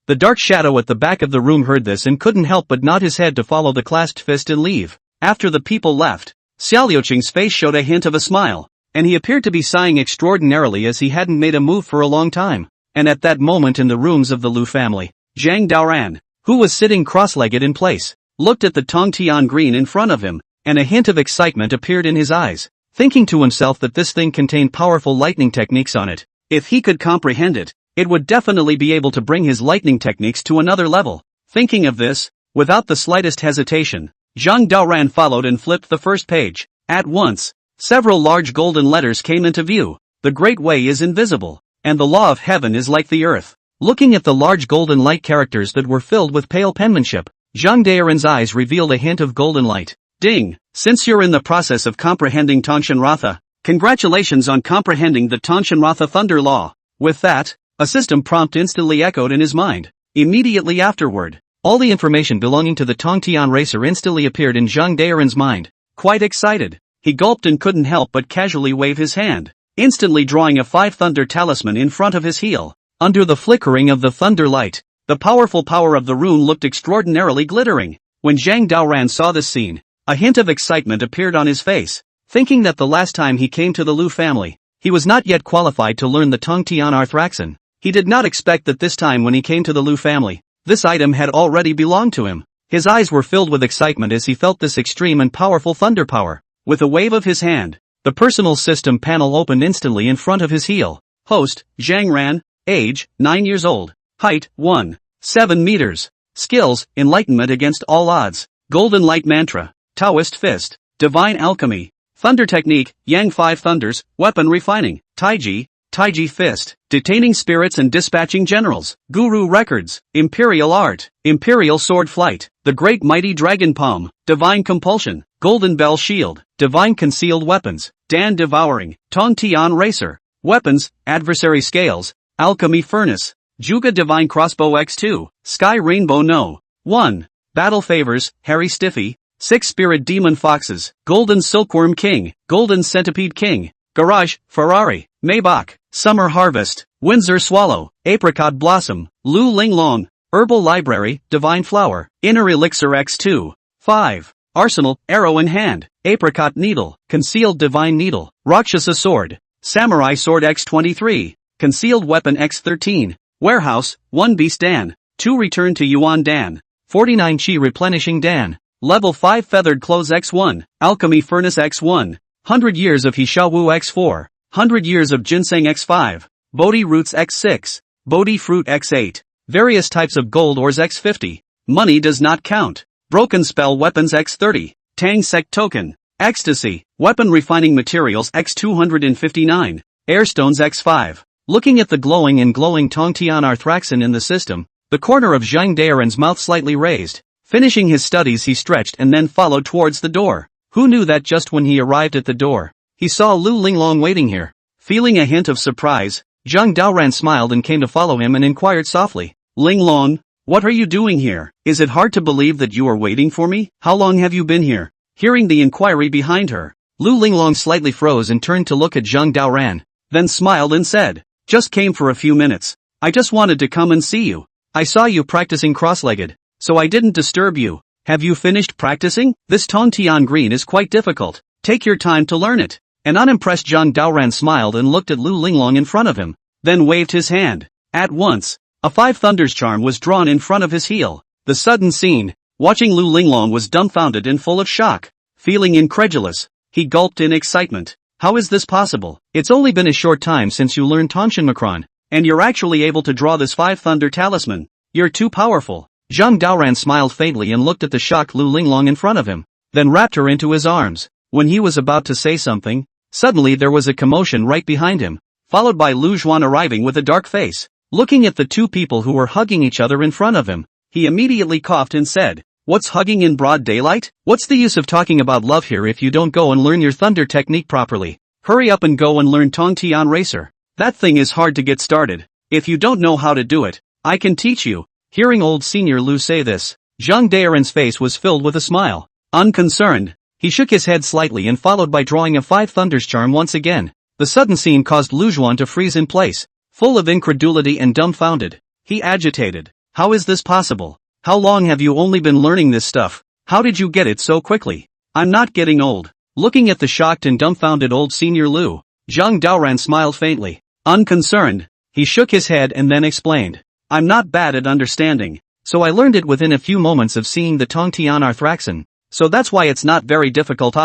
[SPEAKER 1] The dark shadow at the back of the room heard this and couldn't help but nod his head to follow the clasped fist and leave. After the people left, Xiao Luqing's face showed a hint of a smile, and he appeared to be sighing extraordinarily as he hadn't made a move for a long time. And at that moment in the rooms of the Lu family, Zhang Daoran, who was sitting cross-legged in place, looked at the Tongtian Green in front of him, and a hint of excitement appeared in his eyes, thinking to himself that this thing contained powerful lightning techniques on it. If he could comprehend it, it would definitely be able to bring his lightning techniques to another level. Thinking of this, without the slightest hesitation, Zhang Daoran followed and flipped the first page. At once, several large golden letters came into view. The Great Way is invisible, and the law of heaven is like the earth. Looking at the large golden light characters that were filled with pale penmanship, Zhang Daoran's eyes revealed a hint of golden light. Ding! Since you're in the process of comprehending Tongtian Ratha, congratulations on comprehending the Tongtian Ratha Thunder Law. With that, a system prompt instantly echoed in his mind. Immediately afterward, all the information belonging to the Tongtian racer instantly appeared in Zhang Daoran's mind. Quite excited, he gulped and couldn't help but casually wave his hand, instantly drawing a 5 thunder talisman in front of his heel. Under the flickering of the thunder light, the powerful power of the rune looked extraordinarily glittering. When Zhang Daoran saw this scene, a hint of excitement appeared on his face, thinking that the last time he came to the Lu family, he was not yet qualified to learn the Tongtian Arthraxin. He did not expect that this time when he came to the Lu family, this item had already belonged to him. His eyes were filled with excitement as he felt this extreme and powerful thunder power. With a wave of his hand, the personal system panel opened instantly in front of his heel. Host, Zhang Ran, age, 9 years old, height, 1.7 meters, skills, enlightenment against all odds, golden light mantra, Taoist fist, divine alchemy, thunder technique, Yang 5 thunders, weapon refining, Taiji fist, detaining spirits and dispatching generals, guru records, imperial art, imperial sword flight, the great mighty dragon palm, divine compulsion, golden bell shield, divine concealed weapons, Dan Devouring, Tong Tian Racer. Weapons, Adversary Scales, Alchemy Furnace, Juga Divine Crossbow X2, Sky Rainbow No. 1. Battle Favors, Harry Stiffy, 6 Spirit Demon Foxes, Golden Silkworm King, Golden Centipede King, Garage, Ferrari, Maybach, Summer Harvest, Windsor Swallow, Apricot Blossom, Lu Ling Long, Herbal Library, Divine Flower, Inner Elixir X2. 5. Arsenal, Arrow in Hand, Apricot Needle, Concealed Divine Needle, Rakshasa Sword, Samurai Sword X23, Concealed Weapon X13, Warehouse, 1 Beast Dan, 2 Return to Yuan Dan, 49 Chi Replenishing Dan, Level 5 Feathered Clothes X1, Alchemy Furnace X1, 100 Years of Hishawu X4, 100 Years of Ginseng X5, Bodhi Roots X6, Bodhi Fruit X8, Various Types of Gold Ores X50, Money Does Not Count, Broken Spell Weapons X30, Tang Sect Token, Ecstasy, Weapon Refining Materials X259, Airstones X5. Looking at the glowing and glowing Tongtian Arthraxin in the system, the corner of Zhang Daren's mouth slightly raised. Finishing his studies he stretched and then followed towards the door. Who knew that just when he arrived at the door, he saw Lu Linglong waiting here. Feeling a hint of surprise, Zhang Daoran smiled and came to follow him and inquired softly, Linglong, what are you doing here? Is it hard to believe that you are waiting for me? How long have you been here? Hearing the inquiry behind her, Lu Linglong slightly froze and turned to look at Zhang Daoran, then smiled and said, just came for a few minutes. I just wanted to come and see you. I saw you practicing cross-legged, so I didn't disturb you. Have you finished practicing? This Tongtian Green is quite difficult. Take your time to learn it. An unimpressed Zhang Daoran smiled and looked at Lu Linglong in front of him, then waved his hand. At once, a 5 Thunders charm was drawn in front of his heel. The sudden scene, watching Lu Linglong was dumbfounded and full of shock. Feeling incredulous, he gulped in excitement. How is this possible? It's only been a short time since you learned Tongshan Macron, and you're actually able to draw this 5 Thunder Talisman. You're too powerful. Zhang Daoran smiled faintly and looked at the shocked Lu Linglong in front of him, then wrapped her into his arms. When he was about to say something, suddenly there was a commotion right behind him, followed by Lu Zhuan arriving with a dark face. Looking at the two people who were hugging each other in front of him, he immediately coughed and said, what's hugging in broad daylight? What's the use of talking about love here if you don't go and learn your thunder technique properly? Hurry up and go and learn Tongtian Racer. That thing is hard to get started. If you don't know how to do it, I can teach you. Hearing old senior Lu say this, Zhang Daoran's face was filled with a smile. Unconcerned, he shook his head slightly and followed by drawing a 5 Thunders charm once again. The sudden scene caused Lu Zhuan to freeze in place, full of incredulity and dumbfounded. He agitated. How is this possible? How long have you only been learning this stuff? How did you get it so quickly? I'm not getting old. Looking at the shocked and dumbfounded old senior Lu, Zhang Daoran smiled faintly. Unconcerned, he shook his head and then explained. I'm not bad at understanding, so I learned it within a few moments of seeing the Tongtian Arthraxin, so that's why it's not very difficult.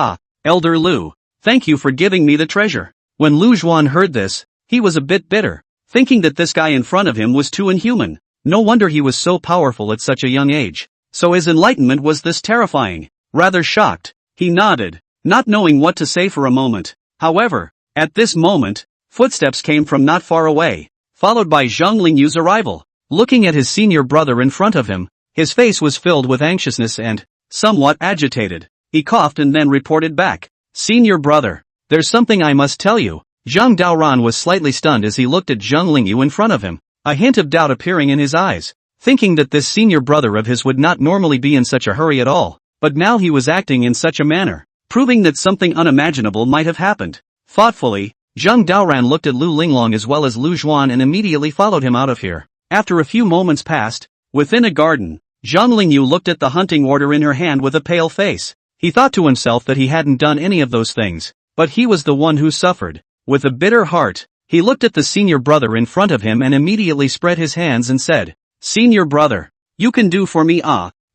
[SPEAKER 1] Elder Lu, thank you for giving me the treasure. When Lu Zhuan heard this, he was a bit bitter, thinking that this guy in front of him was too inhuman. No wonder he was so powerful at such a young age. So his enlightenment was this terrifying. Rather shocked, he nodded, not knowing what to say for a moment. However, at this moment, footsteps came from not far away, followed by Zhang Lingyu's arrival. Looking at his senior brother in front of him, his face was filled with anxiousness and, somewhat agitated, he coughed and then reported back. Senior brother, there's something I must tell you. Zhang Daoran was slightly stunned as he looked at Zhang Lingyu in front of him, a hint of doubt appearing in his eyes, thinking that this senior brother of his would not normally be in such a hurry at all, but now he was acting in such a manner, proving that something unimaginable might have happened. Thoughtfully, Zhang Daoran looked at Lu Linglong as well as Lu Zhuan and immediately followed him out of here. After a few moments passed, within a garden, Zhang Lingyu looked at the hunting order in her hand with a pale face. He thought to himself that he hadn't done any of those things, but he was the one who suffered. With a bitter heart, he looked at the senior brother in front of him and immediately spread his hands and said, Senior brother, you can do for me.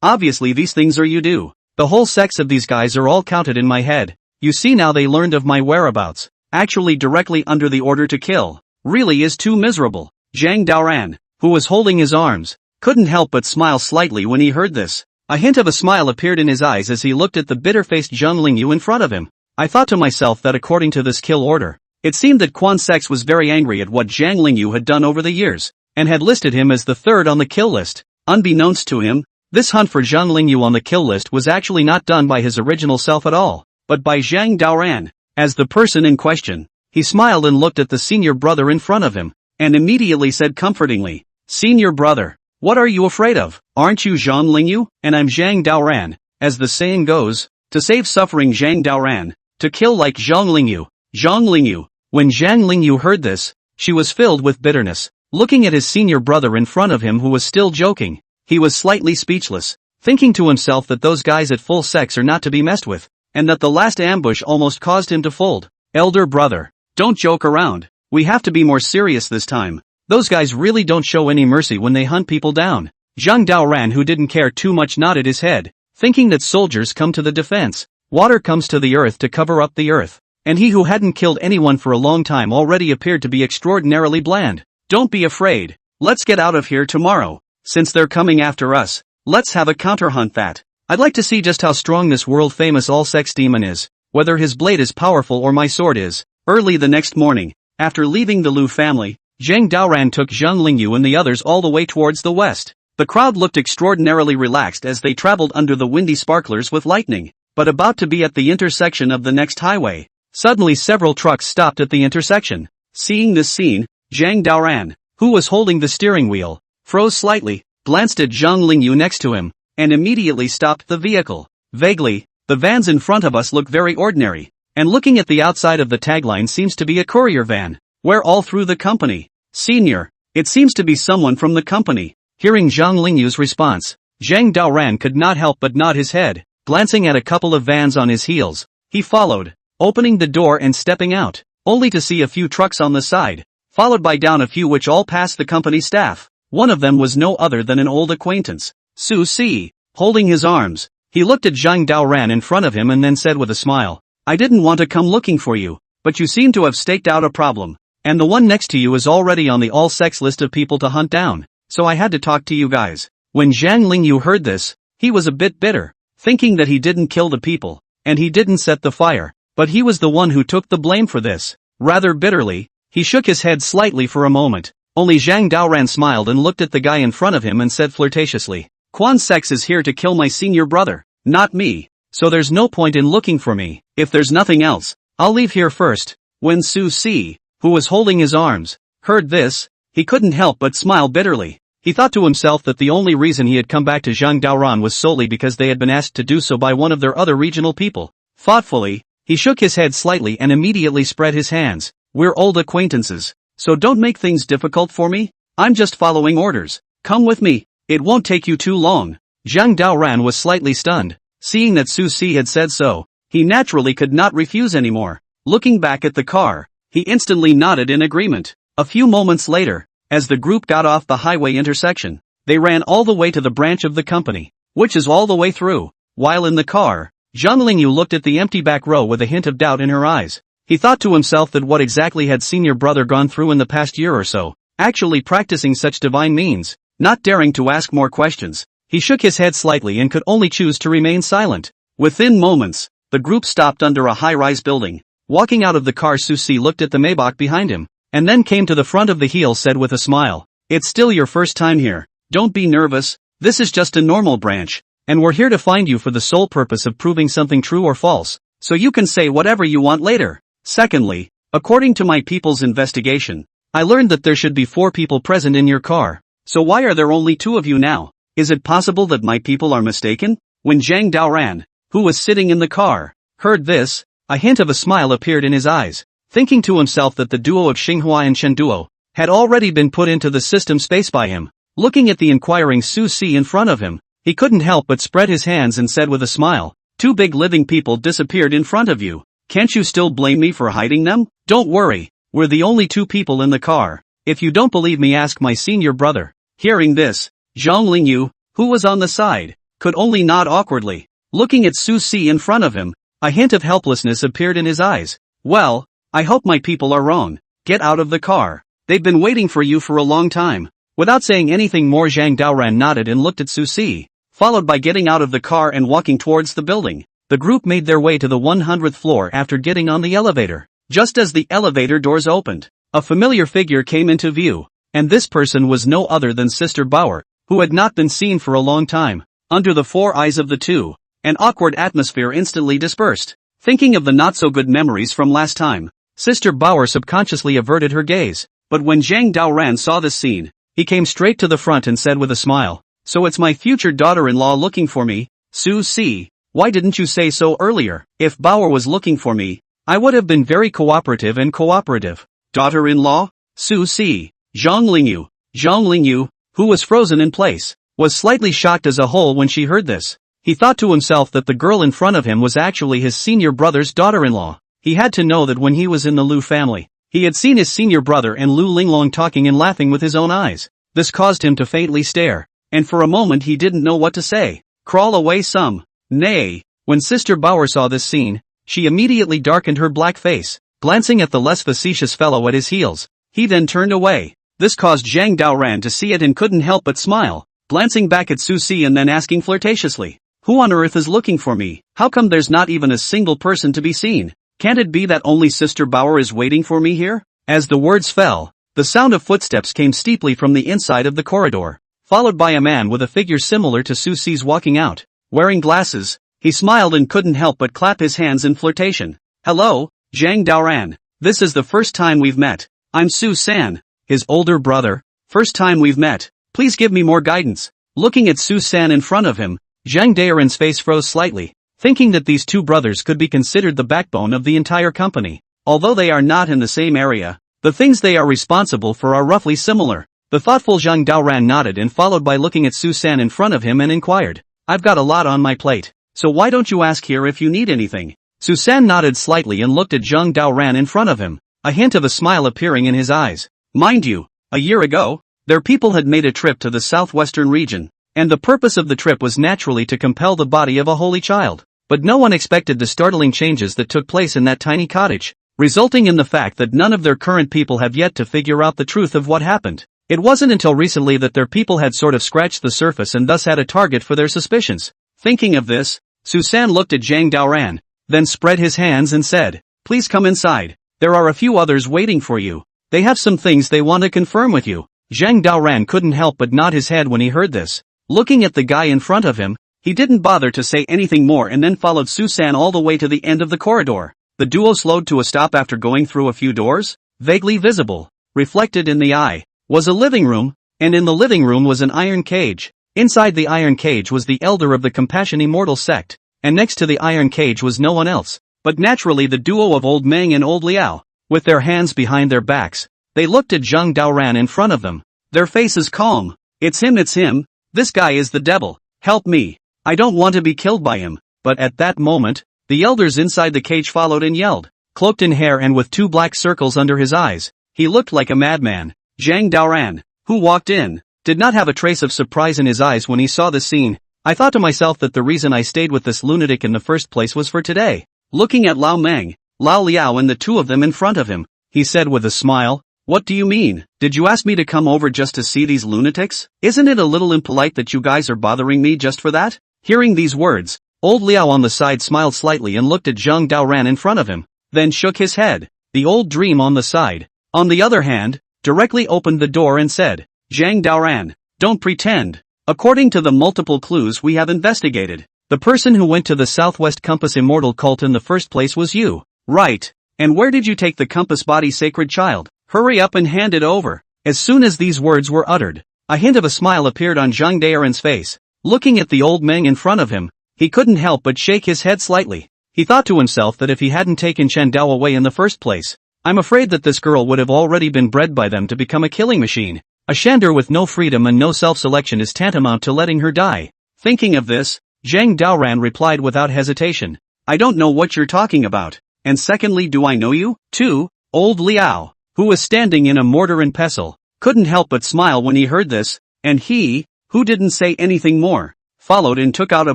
[SPEAKER 1] Obviously these things are you do. The whole sex of these guys are all counted in my head. You see now they learned of my whereabouts, actually directly under the order to kill. Really is too miserable. Zhang Daoran, who was holding his arms, couldn't help but smile slightly when he heard this. A hint of a smile appeared in his eyes as he looked at the bitter-faced Zhang Lingyu in front of him. I thought to myself that according to this kill order, it seemed that Quan Sex was very angry at what Zhang Lingyu had done over the years, and had listed him as the third on the kill list. Unbeknownst to him, this hunt for Zhang Lingyu on the kill list was actually not done by his original self at all, but by Zhang Daoran. as the person in question. He smiled and looked at the senior brother in front of him, and immediately said comfortingly, "Senior brother, what are you afraid of? Aren't you Zhang Lingyu? And I'm Zhang Daoran. As the saying goes, to save suffering Zhang Daoran, to kill like Zhang Lingyu." Zhang Lingyu. When Zhang Lingyu heard this, she was filled with bitterness. Looking at his senior brother in front of him who was still joking, he was slightly speechless, thinking to himself that those guys at full sex are not to be messed with, and that the last ambush almost caused him to fold. "Elder brother, don't joke around. We have to be more serious this time. Those guys really don't show any mercy when they hunt people down." Zhang Daoran, who didn't care too much, nodded his head, thinking that soldiers come to the defense, water comes to the earth to cover up the earth, and he who hadn't killed anyone for a long time already appeared to be extraordinarily bland. "Don't be afraid. Let's get out of here tomorrow. Since they're coming after us, let's have a counterhunt that. I'd like to see just how strong this world-famous all-sex demon is, whether his blade is powerful or my sword is." Early the next morning, after leaving the Lu family, Zhang Daoran took Zhang Lingyu and the others all the way towards the west. The crowd looked extraordinarily relaxed as they traveled under the windy sparklers with lightning, but about to be at the intersection of the next highway, suddenly several trucks stopped at the intersection. Seeing this scene, Zhang Daoran, who was holding the steering wheel, froze slightly, glanced at Zhang Lingyu next to him, and immediately stopped the vehicle. "Vaguely, the vans in front of us look very ordinary, and looking at the outside of the tagline seems to be a courier van. We're all through the company. Senior, it seems to be someone from the company." Hearing Zhang Lingyu's response, Zhang Daoran could not help but nod his head, glancing at a couple of vans on his heels. He followed, opening the door and stepping out, only to see a few trucks on the side, followed by down a few which all passed the company staff. One of them was no other than an old acquaintance, Su Si. Holding his arms, he looked at Zhang Daoran in front of him and then said with a smile, "I didn't want to come looking for you, but you seem to have staked out a problem, and the one next to you is already on the all-sex list of people to hunt down, so I had to talk to you guys." When Zhang Lingyu heard this, he was a bit bitter, thinking that he didn't kill the people, and he didn't set the fire, but he was the one who took the blame for this. Rather bitterly, he shook his head slightly for a moment. Only Zhang Daoran smiled and looked at the guy in front of him and said flirtatiously, "Quan Sex is here to kill my senior brother, not me, so there's no point in looking for me. If there's nothing else, I'll leave here first." When Su Si, who was holding his arms, heard this, he couldn't help but smile bitterly. He thought to himself that the only reason he had come back to Zhang Daoran was solely because they had been asked to do so by one of their other regional people. Thoughtfully, he shook his head slightly and immediately spread his hands. "We're old acquaintances, so don't make things difficult for me. I'm just following orders. Come with me, it won't take you too long." Zhang Daoran was slightly stunned. Seeing that Su Si had said so, he naturally could not refuse anymore. Looking back at the car, he instantly nodded in agreement. A few moments later, as the group got off the highway intersection, they ran all the way to the branch of the company, which is all the way through. While in the car, Zhang Lingyu looked at the empty back row with a hint of doubt in her eyes. He thought to himself that what exactly had senior brother gone through in the past year or so, actually practicing such divine means. Not daring to ask more questions, he shook his head slightly and could only choose to remain silent. Within moments, the group stopped under a high-rise building. Walking out of the car, Su Si looked at the Maybach behind him, and then came to the front of the heel, said with a smile, "It's still your first time here. Don't be nervous, this is just a normal branch, and we're here to find you for the sole purpose of proving something true or false, so you can say whatever you want later. Secondly, according to my people's investigation, I learned that there should be 4 people present in your car, so why are there only 2 of you now? Is it possible that my people are mistaken?" When Zhang Daoran, who was sitting in the car, heard this, a hint of a smile appeared in his eyes, thinking to himself that the duo of Xinghua and Shenduo had already been put into the system space by him. Looking at the inquiring Su Si in front of him, he couldn't help but spread his hands and said with a smile, "2 big living people disappeared in front of you. Can't you still blame me for hiding them? Don't worry, we're the only 2 people in the car. If you don't believe me, ask my senior brother." Hearing this, Zhang Lingyu, who was on the side, could only nod awkwardly. Looking at Su Si in front of him, a hint of helplessness appeared in his eyes. "Well, I hope my people are wrong. Get out of the car. They've been waiting for you for a long time." Without saying anything more, Zhang Daoran nodded and looked at Su Si, followed by getting out of the car and walking towards the building. The group made their way to the 100th floor after getting on the elevator. Just as the elevator doors opened, a familiar figure came into view, and this person was no other than Sister Bauer, who had not been seen for a long time. Under the 4 eyes of the two, an awkward atmosphere instantly dispersed. Thinking of the not-so-good memories from last time, Sister Bauer subconsciously averted her gaze. But when Zhang Daoran saw this scene, he came straight to the front and said with a smile, "So it's my future daughter-in-law looking for me, Su Si. Why didn't you say so earlier? If Bauer was looking for me, I would have been very cooperative and cooperative." Daughter-in-law? Su Si. Zhang Lingyu, who was frozen in place, was slightly shocked as a whole when she heard this. He thought to himself that the girl in front of him was actually his senior brother's daughter-in-law. He had to know that when he was in the Lu family, he had seen his senior brother and Lu Linglong talking and laughing with his own eyes. This caused him to faintly stare, and for a moment he didn't know what to say. Crawl away some. Nay. When Sister Bauer saw this scene, she immediately darkened her black face, glancing at the less facetious fellow at his heels. He then turned away. This caused Zhang Daoran to see it and couldn't help but smile, glancing back at Su Si and then asking flirtatiously, "Who on earth is looking for me? How come there's not even a single person to be seen? Can't it be that only Sister Bauer is waiting for me here?" As the words fell, the sound of footsteps came steeply from the inside of the corridor, followed by a man with a figure similar to Su Si's walking out. Wearing glasses, he smiled and couldn't help but clap his hands in flirtation. "Hello, Zhang Daoran. This is the first time we've met. I'm Su San, his older brother. First time we've met. Please give me more guidance." Looking at Su San in front of him, Zhang Daoran's face froze slightly, thinking that these two brothers could be considered the backbone of the entire company. Although they are not in the same area, the things they are responsible for are roughly similar. The thoughtful Zhang Daoran nodded and followed by looking at Su San in front of him and inquired, "I've got a lot on my plate, so why don't you ask here if you need anything?" Su San nodded slightly and looked at Zhang Daoran in front of him, a hint of a smile appearing in his eyes. Mind you, a year ago, their people had made a trip to the southwestern region, and the purpose of the trip was naturally to compel the body of a holy child. But no one expected the startling changes that took place in that tiny cottage, resulting in the fact that none of their current people have yet to figure out the truth of what happened. It wasn't until recently that their people had sort of scratched the surface and thus had a target for their suspicions. Thinking of this, Su San looked at Zhang Daoran, then spread his hands and said, "Please come inside. There are a few others waiting for you. They have some things they want to confirm with you." Zhang Daoran couldn't help but nod his head when he heard this. Looking at the guy in front of him, he didn't bother to say anything more and then followed Su San all the way to the end of the corridor. The duo slowed to a stop after going through a few doors. Vaguely visible, reflected in the eye, was a living room, and in the living room was an iron cage. Inside the iron cage was the elder of the Compassion Immortal sect, and next to the iron cage was no one else, but naturally the duo of Old Meng and Old Liao. With their hands behind their backs, they looked at Zhang Daoran in front of them. Their faces calm. It's him. This guy is the devil. Help me. I don't want to be killed by him." But at that moment, the elders inside the cage followed and yelled. Cloaked in hair and with two black circles under his eyes, he looked like a madman. Zhang Daoran, who walked in, did not have a trace of surprise in his eyes when he saw the scene. "I thought to myself that the reason I stayed with this lunatic in the first place was for today." Looking at Lao Meng, Lao Liao and the two of them in front of him, he said with a smile, "What do you mean? Did you ask me to come over just to see these lunatics? Isn't it a little impolite that you guys are bothering me just for that?" Hearing these words, Old Liao on the side smiled slightly and looked at Zhang Daoran in front of him, then shook his head. The old dream on the side, on the other hand, directly opened the door and said, "Zhang Daoran, don't pretend. According to the multiple clues we have investigated, the person who went to the Southwest Compass Immortal cult in the first place was you, right? And where did you take the Compass Body Sacred Child? Hurry up and hand it over." As soon as these words were uttered, a hint of a smile appeared on Zhang Daoran's face. Looking at the old Meng in front of him, he couldn't help but shake his head slightly. He thought to himself that if he hadn't taken Chen Dao away in the first place, I'm afraid that this girl would have already been bred by them to become a killing machine. A Shandor with no freedom and no self-selection is tantamount to letting her die. Thinking of this, Zhang Daoran replied without hesitation, "I don't know what you're talking about, and secondly, do I know you?" Too, Old Liao, who was standing in a mortar and pestle, couldn't help but smile when he heard this, and he, who didn't say anything more, followed and took out a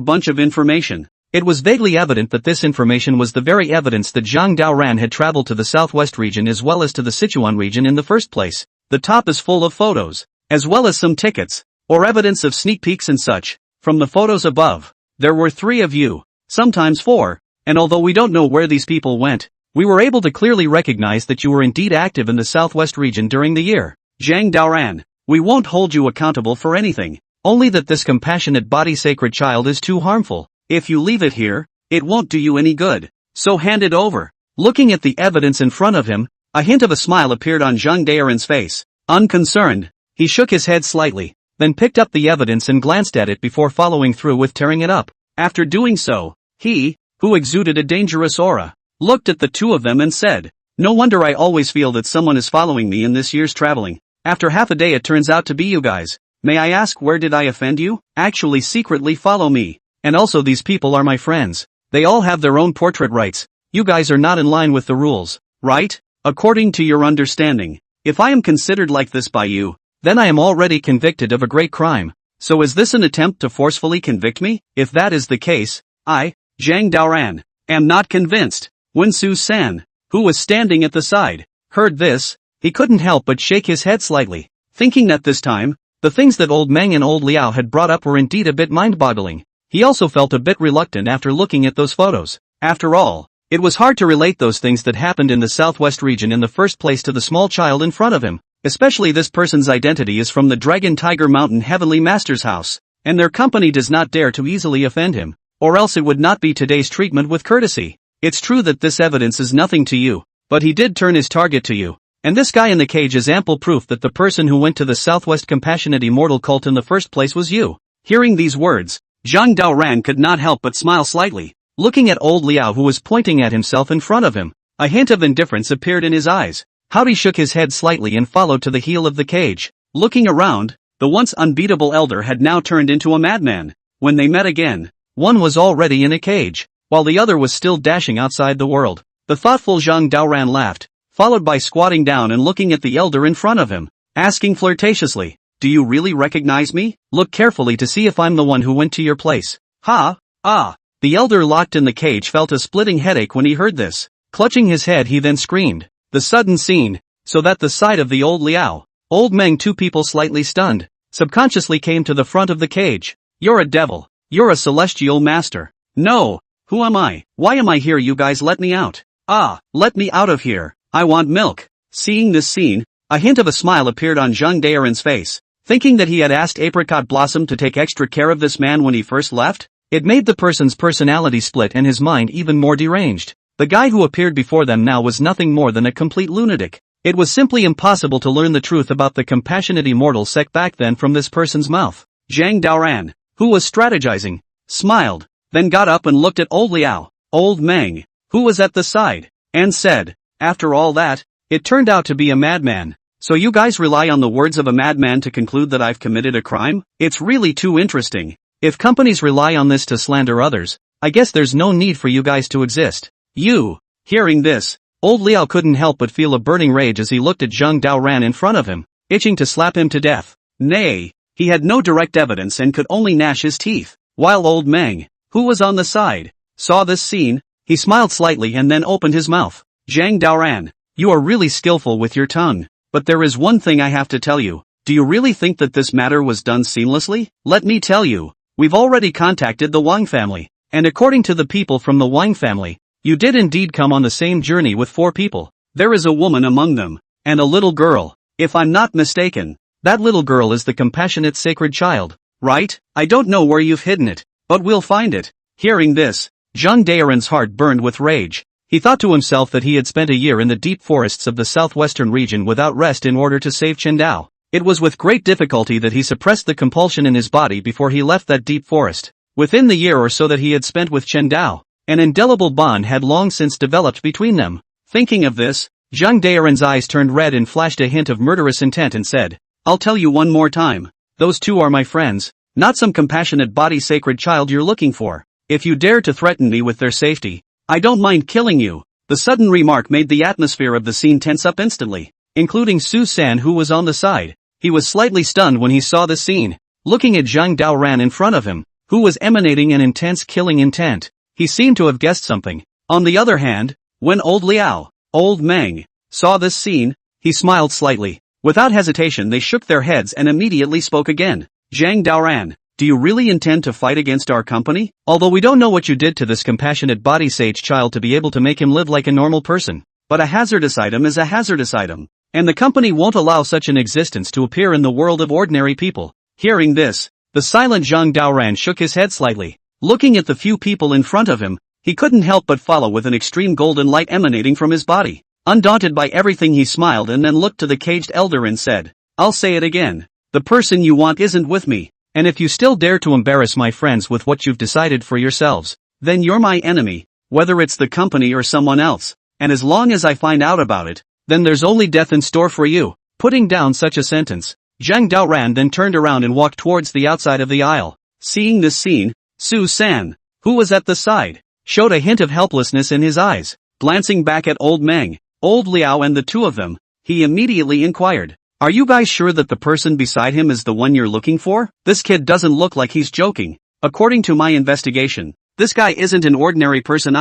[SPEAKER 1] bunch of information. It was vaguely evident that this information was the very evidence that Zhang Daoran had traveled to the southwest region as well as to the Sichuan region in the first place. The top is full of photos, as well as some tickets, or evidence of sneak peeks and such. From the photos above, there were 3 of you, sometimes 4, and although we don't know where these people went, we were able to clearly recognize that you were indeed active in the southwest region during the year. Zhang Daoran, we won't hold you accountable for anything, only that this compassionate body sacred child is too harmful. If you leave it here, it won't do you any good. so hand it over. Looking at the evidence in front of him, a hint of a smile appeared on Zhang Daoran's face. Unconcerned, he shook his head slightly, then picked up the evidence and glanced at it before following through with tearing it up. After doing so, he, who exuded a dangerous aura, looked at the two of them and said, "No wonder I always feel that someone is following me in this year's traveling. After half a day it turns out to be you guys. May I ask, where did I offend you? Actually secretly follow me. And also these people are my friends. They all have their own portrait rights. You guys are not in line with the rules, right? According to your understanding, if I am considered like this by you, then I am already convicted of a great crime. So is this an attempt to forcefully convict me? If that is the case, I, Zhang Daoran, am not convinced." When Su-san, who was standing at the side, heard this, he couldn't help but shake his head slightly, thinking that this time, the things that old Meng and old Liao had brought up were indeed a bit mind-boggling. He also felt a bit reluctant after looking at those photos. After all, it was hard to relate those things that happened in the southwest region in the first place to the small child in front of him, especially this person's identity is from the Dragon Tiger Mountain Heavenly Master's house, and their company does not dare to easily offend him, or else it would not be today's treatment with courtesy. It's true that this evidence is nothing to you, but he did turn his target to you, and this guy in the cage is ample proof that the person who went to the Southwest Compassionate Immortal cult in the first place was you. Hearing these words, Zhang Daoran could not help but smile slightly, looking at old Liao who was pointing at himself in front of him. A hint of indifference appeared in his eyes. Howdy shook his head slightly and followed to the heel of the cage. Looking around, the once unbeatable elder had now turned into a madman. When they met again, one was already in a cage, while the other was still dashing outside the world. The thoughtful Zhang Daoran laughed, followed by squatting down and looking at the elder in front of him, asking flirtatiously, "Do you really recognize me? Look carefully to see if I'm the one who went to your place." "Ha, ah." The elder locked in the cage felt a splitting headache when he heard this. Clutching his head he then screamed. The sudden scene, so that the sight of the old Liao, old Meng, two people slightly stunned, subconsciously came to the front of the cage. "You're a devil. You're a celestial master." "No. Who am I? Why am I here? You guys let me out." "Ah, let me out of here. I want milk." Seeing this scene, a hint of a smile appeared on Zhang Daoran's face, thinking that he had asked Apricot Blossom to take extra care of this man when he first left. It made the person's personality split and his mind even more deranged. The guy who appeared before them now was nothing more than a complete lunatic. It was simply impossible to learn the truth about the compassionate immortal sect back then from this person's mouth. Zhang Daoran, who was strategizing, smiled, then got up and looked at old Liao, old Meng, who was at the side, and said, "After all that, it turned out to be a madman. So you guys rely on the words of a madman to conclude that I've committed a crime? It's really too interesting. If companies rely on this to slander others, I guess there's no need for you guys to exist." You. Hearing this, old Liao couldn't help but feel a burning rage as he looked at Zhang Daoran in front of him, itching to slap him to death. Nay, he had no direct evidence and could only gnash his teeth. While old Meng, who was on the side, saw this scene, he smiled slightly and then opened his mouth. "Zhang Daoran, you are really skillful with your tongue, but there is one thing I have to tell you. Do you really think that this matter was done seamlessly? Let me tell you, we've already contacted the Wang family, and according to the people from the Wang family, you did indeed come on the same journey with 4 people. There is a woman among them, and a little girl. If I'm not mistaken, that little girl is the compassionate sacred child, right? I don't know where you've hidden it, but we'll find it." Hearing this, Zhang Daoran's heart burned with rage. He thought to himself that he had spent a year in the deep forests of the southwestern region without rest in order to save Qindao. It was with great difficulty that he suppressed the compulsion in his body before he left that deep forest. Within the year or so that he had spent with Qindao, an indelible bond had long since developed between them. Thinking of this, Zhang Daoran's eyes turned red and flashed a hint of murderous intent and said, "I'll tell you one more time. Those 2 are my friends, not some compassionate body sacred child you're looking for. If you dare to threaten me with their safety, I don't mind killing you." The sudden remark made the atmosphere of the scene tense up instantly, including Su-san who was on the side. He was slightly stunned when he saw the scene, looking at Zhang Daoran in front of him, who was emanating an intense killing intent. He seemed to have guessed something. On the other hand, when old Liao, old Meng, saw this scene, he smiled slightly. Without hesitation they shook their heads and immediately spoke again. "Zhang Daoran, do you really intend to fight against our company? Although we don't know what you did to this compassionate body sage child to be able to make him live like a normal person, but a hazardous item is a hazardous item, and the company won't allow such an existence to appear in the world of ordinary people." Hearing this, the silent Zhang Daoran shook his head slightly. Looking at the few people in front of him, he couldn't help but follow with an extreme golden light emanating from his body. Undaunted by everything, he smiled and then looked to the caged elder and said, "I'll say it again. The person you want isn't with me, and if you still dare to embarrass my friends with what you've decided for yourselves, then you're my enemy, whether it's the company or someone else, and as long as I find out about it, then there's only death in store for you." Putting down such a sentence, Zhang Daoran then turned around and walked towards the outside of the aisle. Seeing this scene, Su-san, who was at the side, showed a hint of helplessness in his eyes. Glancing back at old Meng, old Liao and the two of them, he immediately inquired, "Are you guys sure that the person beside him is the one you're looking for? This kid doesn't look like he's joking. According to my investigation, this guy isn't an ordinary person.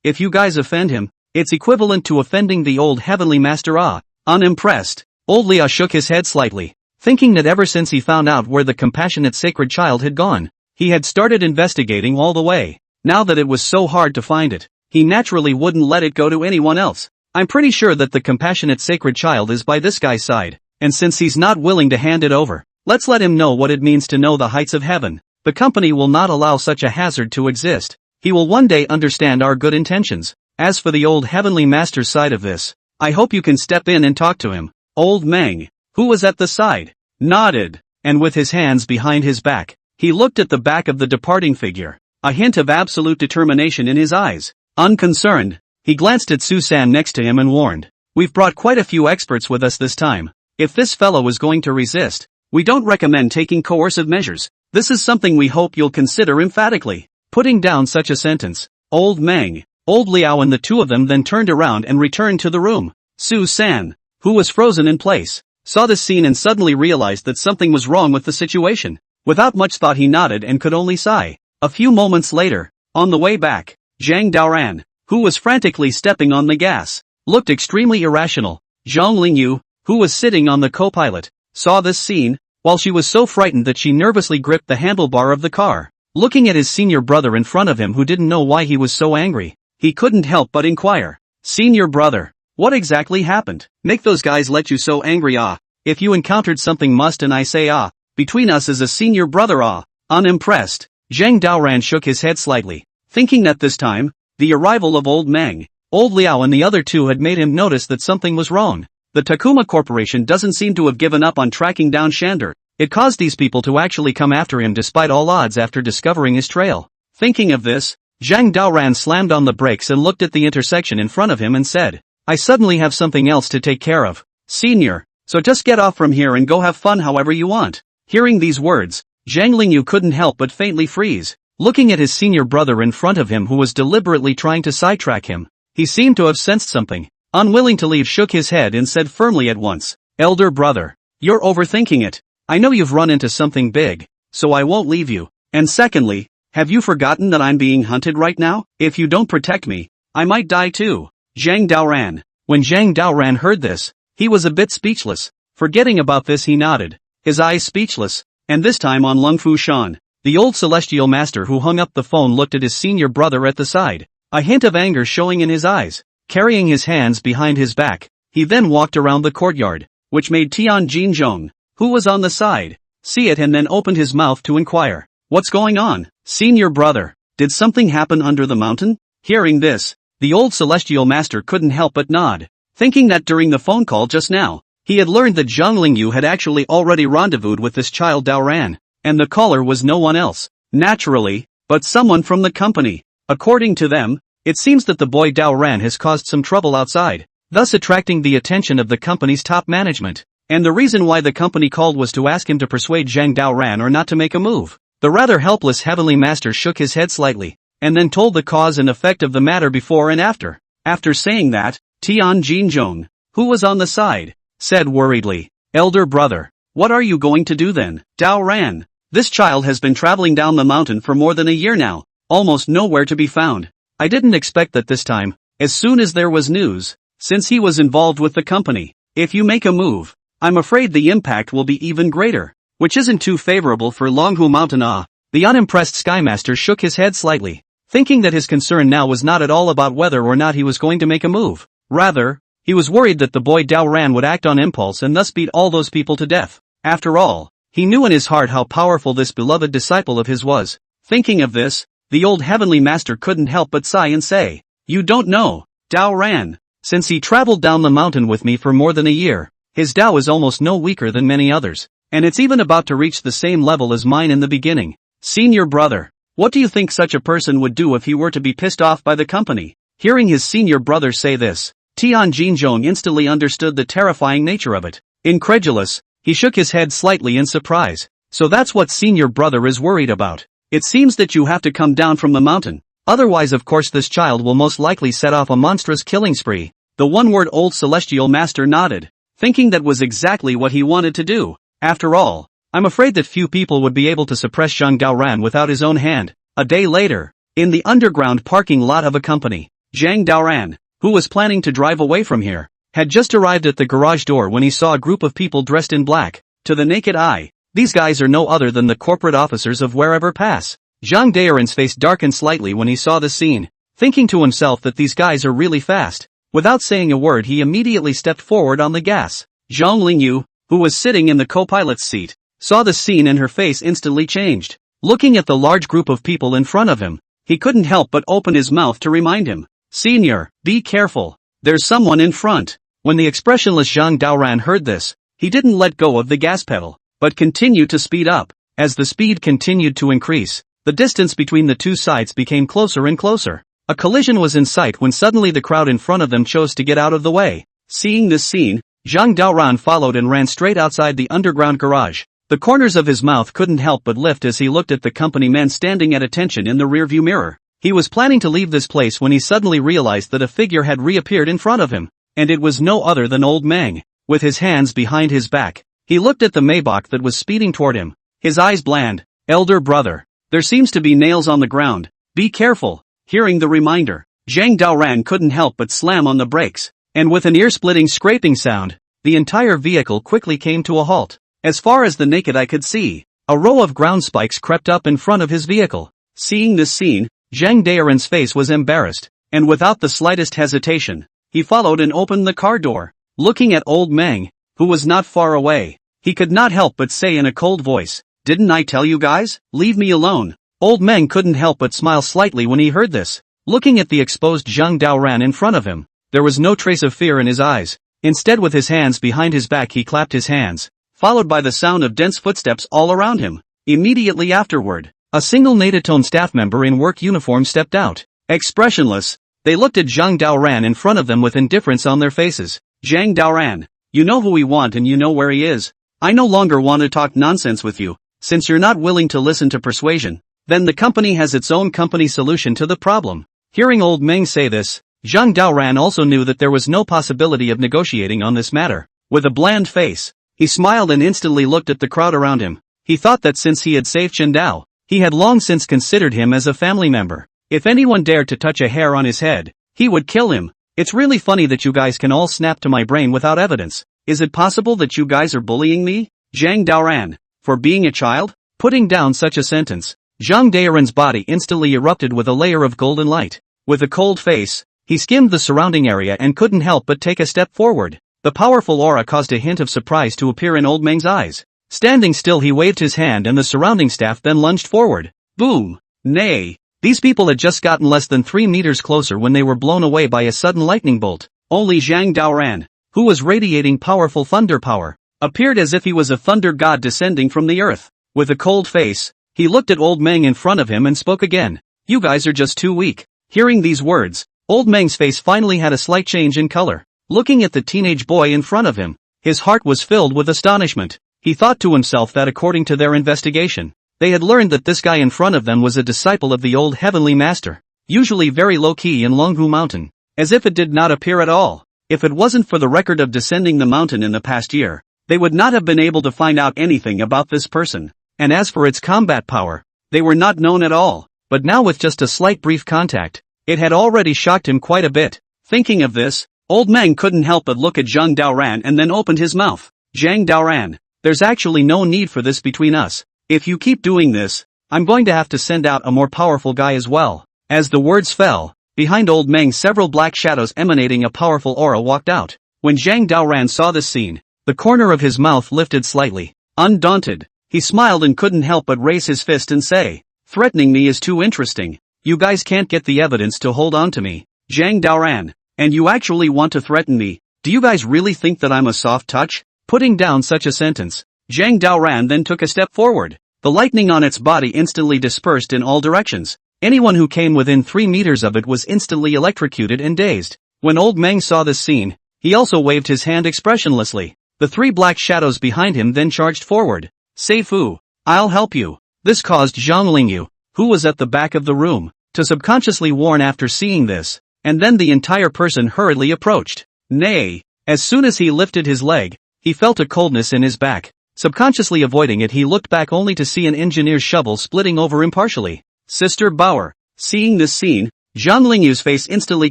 [SPEAKER 1] If you guys offend him, it's equivalent to offending the old heavenly master. Unimpressed, old Liao shook his head slightly, thinking that ever since he found out where the compassionate sacred child had gone, he had started investigating all the way. Now that it was so hard to find it, he naturally wouldn't let it go to anyone else. I'm pretty sure that the compassionate sacred child is by this guy's side, and since he's not willing to hand it over, let's let him know what it means to know the heights of heaven. The company will not allow such a hazard to exist. He will one day understand our good intentions. As for the old heavenly master's side of this, I hope you can step in and talk to him." Old Meng, who was at the side, nodded, and with his hands behind his back, he looked at the back of the departing figure, a hint of absolute determination in his eyes. Unconcerned, he glanced at Su-san next to him and warned, "We've brought quite a few experts with us this time. If this fellow is going to resist, we don't recommend taking coercive measures. This is something we hope you'll consider emphatically." Putting down such a sentence, old Meng, old Liao and the two of them then turned around and returned to the room. Su-san, who was frozen in place, saw this scene and suddenly realized that something was wrong with the situation. Without much thought, he nodded and could only sigh. A few moments later, on the way back, Zhang Daoran, who was frantically stepping on the gas, looked extremely irrational. Zhang Lingyu, who was sitting on the co-pilot, saw this scene, while she was so frightened that she nervously gripped the handlebar of the car. Looking at his senior brother in front of him who didn't know why he was so angry, he couldn't help but inquire, "Senior brother, what exactly happened? Make those guys let you so angry? If you encountered something must and I say between us as a senior brother. Unimpressed, Zhang Daoran shook his head slightly, thinking that this time, the arrival of old Meng, old Liao and the other two had made him notice that something was wrong. The Takuma Corporation doesn't seem to have given up on tracking down Shander. It caused these people to actually come after him despite all odds after discovering his trail. Thinking of this, Zhang Daoran slammed on the brakes and looked at the intersection in front of him and said, "I suddenly have something else to take care of, senior, so just get off from here and go have fun however you want." Hearing these words, Zhang Lingyu couldn't help but faintly freeze, looking at his senior brother in front of him who was deliberately trying to sidetrack him. He seemed to have sensed something. Unwilling to leave, shook his head and said firmly at once, "Elder brother, you're overthinking it. I know you've run into something big, so I won't leave you. And secondly, have you forgotten that I'm being hunted right now? If you don't protect me, I might die too." Zhang Daoran. When Zhang Daoran heard this, he was a bit speechless. Forgetting about this, he nodded, his eyes speechless, and this time on Lung Fu Shan. The old celestial master who hung up the phone looked at his senior brother at the side, a hint of anger showing in his eyes. Carrying his hands behind his back, he then walked around the courtyard, which made Tian Jinzhong, who was on the side, see it and then opened his mouth to inquire, "What's going on, senior brother? Did something happen under the mountain?" Hearing this, the old celestial master couldn't help but nod, thinking that during the phone call just now, he had learned that Zhang Lingyu had actually already rendezvoused with this child Daoran, and the caller was no one else, naturally, but someone from the company. According to them, it seems that the boy Daoran has caused some trouble outside, thus attracting the attention of the company's top management. And the reason why the company called was to ask him to persuade Zhang Daoran or not to make a move. The rather helpless heavenly master shook his head slightly, and then told the cause and effect of the matter before and after. After saying that, Tian Jinzhong, who was on the side, said worriedly, "Elder brother, what are you going to do then? Daoran, this child has been traveling down the mountain for more than a year now, almost nowhere to be found. I didn't expect that this time, as soon as there was news, since he was involved with the company. If you make a move, I'm afraid the impact will be even greater, which isn't too favorable for Longhu Mountain." The unimpressed Skymaster shook his head slightly, thinking that his concern now was not at all about whether or not he was going to make a move. Rather, he was worried that the boy Daoran would act on impulse and thus beat all those people to death. After all, he knew in his heart how powerful this beloved disciple of his was. Thinking of this, The old heavenly master couldn't help but sigh and say, "You don't know, Dao Ran. Since he traveled down the mountain with me for more than a year, his Dao is almost no weaker than many others, and it's even about to reach the same level as mine in the beginning. Senior brother, what do you think such a person would do if he were to be pissed off by the company?" Hearing his senior brother say this, Tian Jinzhong instantly understood the terrifying nature of it. Incredulous, he shook his head slightly in surprise. "So that's what senior brother is worried about. It seems that you have to come down from the mountain. Otherwise of course this child will most likely set off a monstrous killing spree." The one-word old celestial master nodded, thinking that was exactly what he wanted to do. After all, I'm afraid that few people would be able to suppress Zhang Daoran without his own hand. A day later, in the underground parking lot of a company, Zhang Daoran, who was planning to drive away from here, had just arrived at the garage door when he saw a group of people dressed in black. To the naked eye, these guys are no other than the corporate officers of Wherever Pass. Zhang Daoran's face darkened slightly when he saw the scene, thinking to himself that these guys are really fast. Without saying a word he immediately stepped forward on the gas. Zhang Lingyu, who was sitting in the co-pilot's seat, saw the scene and her face instantly changed. Looking at the large group of people in front of him, he couldn't help but open his mouth to remind him, "Senior, be careful. There's someone in front." When the expressionless Zhang Daoran heard this, he didn't let go of the gas pedal, but continued to speed up. As the speed continued to increase, the distance between the two sides became closer and closer. A collision was in sight when suddenly the crowd in front of them chose to get out of the way. Seeing this scene, Zhang Daoran followed and ran straight outside the underground garage. The corners of his mouth couldn't help but lift as he looked at the company men standing at attention in the rearview mirror. He was planning to leave this place when he suddenly realized that a figure had reappeared in front of him, and it was no other than old Meng. With his hands behind his back, he looked at the Maybach that was speeding toward him. His eyes bland. "Elder brother, there seems to be nails on the ground. Be careful." Hearing the reminder, Zhang Daoran couldn't help but slam on the brakes, and with an ear-splitting scraping sound, the entire vehicle quickly came to a halt. As far as the naked eye could see, a row of ground spikes crept up in front of his vehicle. Seeing this scene, Zhang Daoran's face was embarrassed, and without the slightest hesitation, he followed and opened the car door. Looking at old Meng, who was not far away, he could not help but say in a cold voice, "Didn't I tell you guys? Leave me alone." Old Meng couldn't help but smile slightly when he heard this. Looking at the exposed Zhang Daoran in front of him, there was no trace of fear in his eyes. Instead, with his hands behind his back, he clapped his hands, followed by the sound of dense footsteps all around him. Immediately afterward, a single Nadatone staff member in work uniform stepped out. Expressionless, they looked at Zhang Daoran in front of them with indifference on their faces. "Zhang Daoran, you know who we want and you know where he is. I no longer want to talk nonsense with you, since you're not willing to listen to persuasion. Then the company has its own company solution to the problem." Hearing old Meng say this, Zhang Daoran also knew that there was no possibility of negotiating on this matter. With a bland face, he smiled and instantly looked at the crowd around him. He thought that since he had saved Chen Dao, he had long since considered him as a family member. If anyone dared to touch a hair on his head, he would kill him. "It's really funny that you guys can all snap to my brain without evidence. Is it possible that you guys are bullying me, Zhang Daoran, for being a child?" Putting down such a sentence, Zhang Daoran's body instantly erupted with a layer of golden light. With a cold face, he skimmed the surrounding area and couldn't help but take a step forward. The powerful aura caused a hint of surprise to appear in old Meng's eyes. Standing still, he waved his hand and the surrounding staff then lunged forward. Boom! Nay! These people had just gotten less than 3 meters closer when they were blown away by a sudden lightning bolt. Only Zhang Daoran, who was radiating powerful thunder power, appeared as if he was a thunder god descending from the earth. With a cold face, he looked at old Meng in front of him and spoke again. "You guys are just too weak." Hearing these words, old Meng's face finally had a slight change in color. Looking at the teenage boy in front of him, his heart was filled with astonishment. He thought to himself that according to their investigation, they had learned that this guy in front of them was a disciple of the old heavenly master, usually very low-key in Longhu Mountain, as if it did not appear at all. If it wasn't for the record of descending the mountain in the past year, they would not have been able to find out anything about this person. And as for its combat power, they were not known at all. But now with just a slight brief contact, it had already shocked him quite a bit. Thinking of this, old Meng couldn't help but look at Zhang Daoran and then opened his mouth. "Zhang Daoran, there's actually no need for this between us. If you keep doing this, I'm going to have to send out a more powerful guy as well." As the words fell, behind old Meng several black shadows emanating a powerful aura walked out. When Zhang Daoran saw this scene, the corner of his mouth lifted slightly. Undaunted, he smiled and couldn't help but raise his fist and say, Threatening me is too interesting. You guys can't get the evidence to hold on to me. Zhang Daoran. And you actually want to threaten me? Do you guys really think that I'm a soft touch? Putting down such a sentence, Zhang Daoran then took a step forward. The lightning on its body instantly dispersed in all directions. Anyone who came within 3 meters of it was instantly electrocuted and dazed. When Old Meng saw this scene, he also waved his hand expressionlessly. The 3 black shadows behind him then charged forward. Seifu, I'll help you. This caused Zhang Lingyu, who was at the back of the room, to subconsciously warn after seeing this, and then the entire person hurriedly approached. Nay, as soon as he lifted his leg, he felt a coldness in his back. Subconsciously avoiding it, he looked back only to see an engineer's shovel splitting over impartially. Sister Bauer. Seeing this scene, Zhang Lingyu's face instantly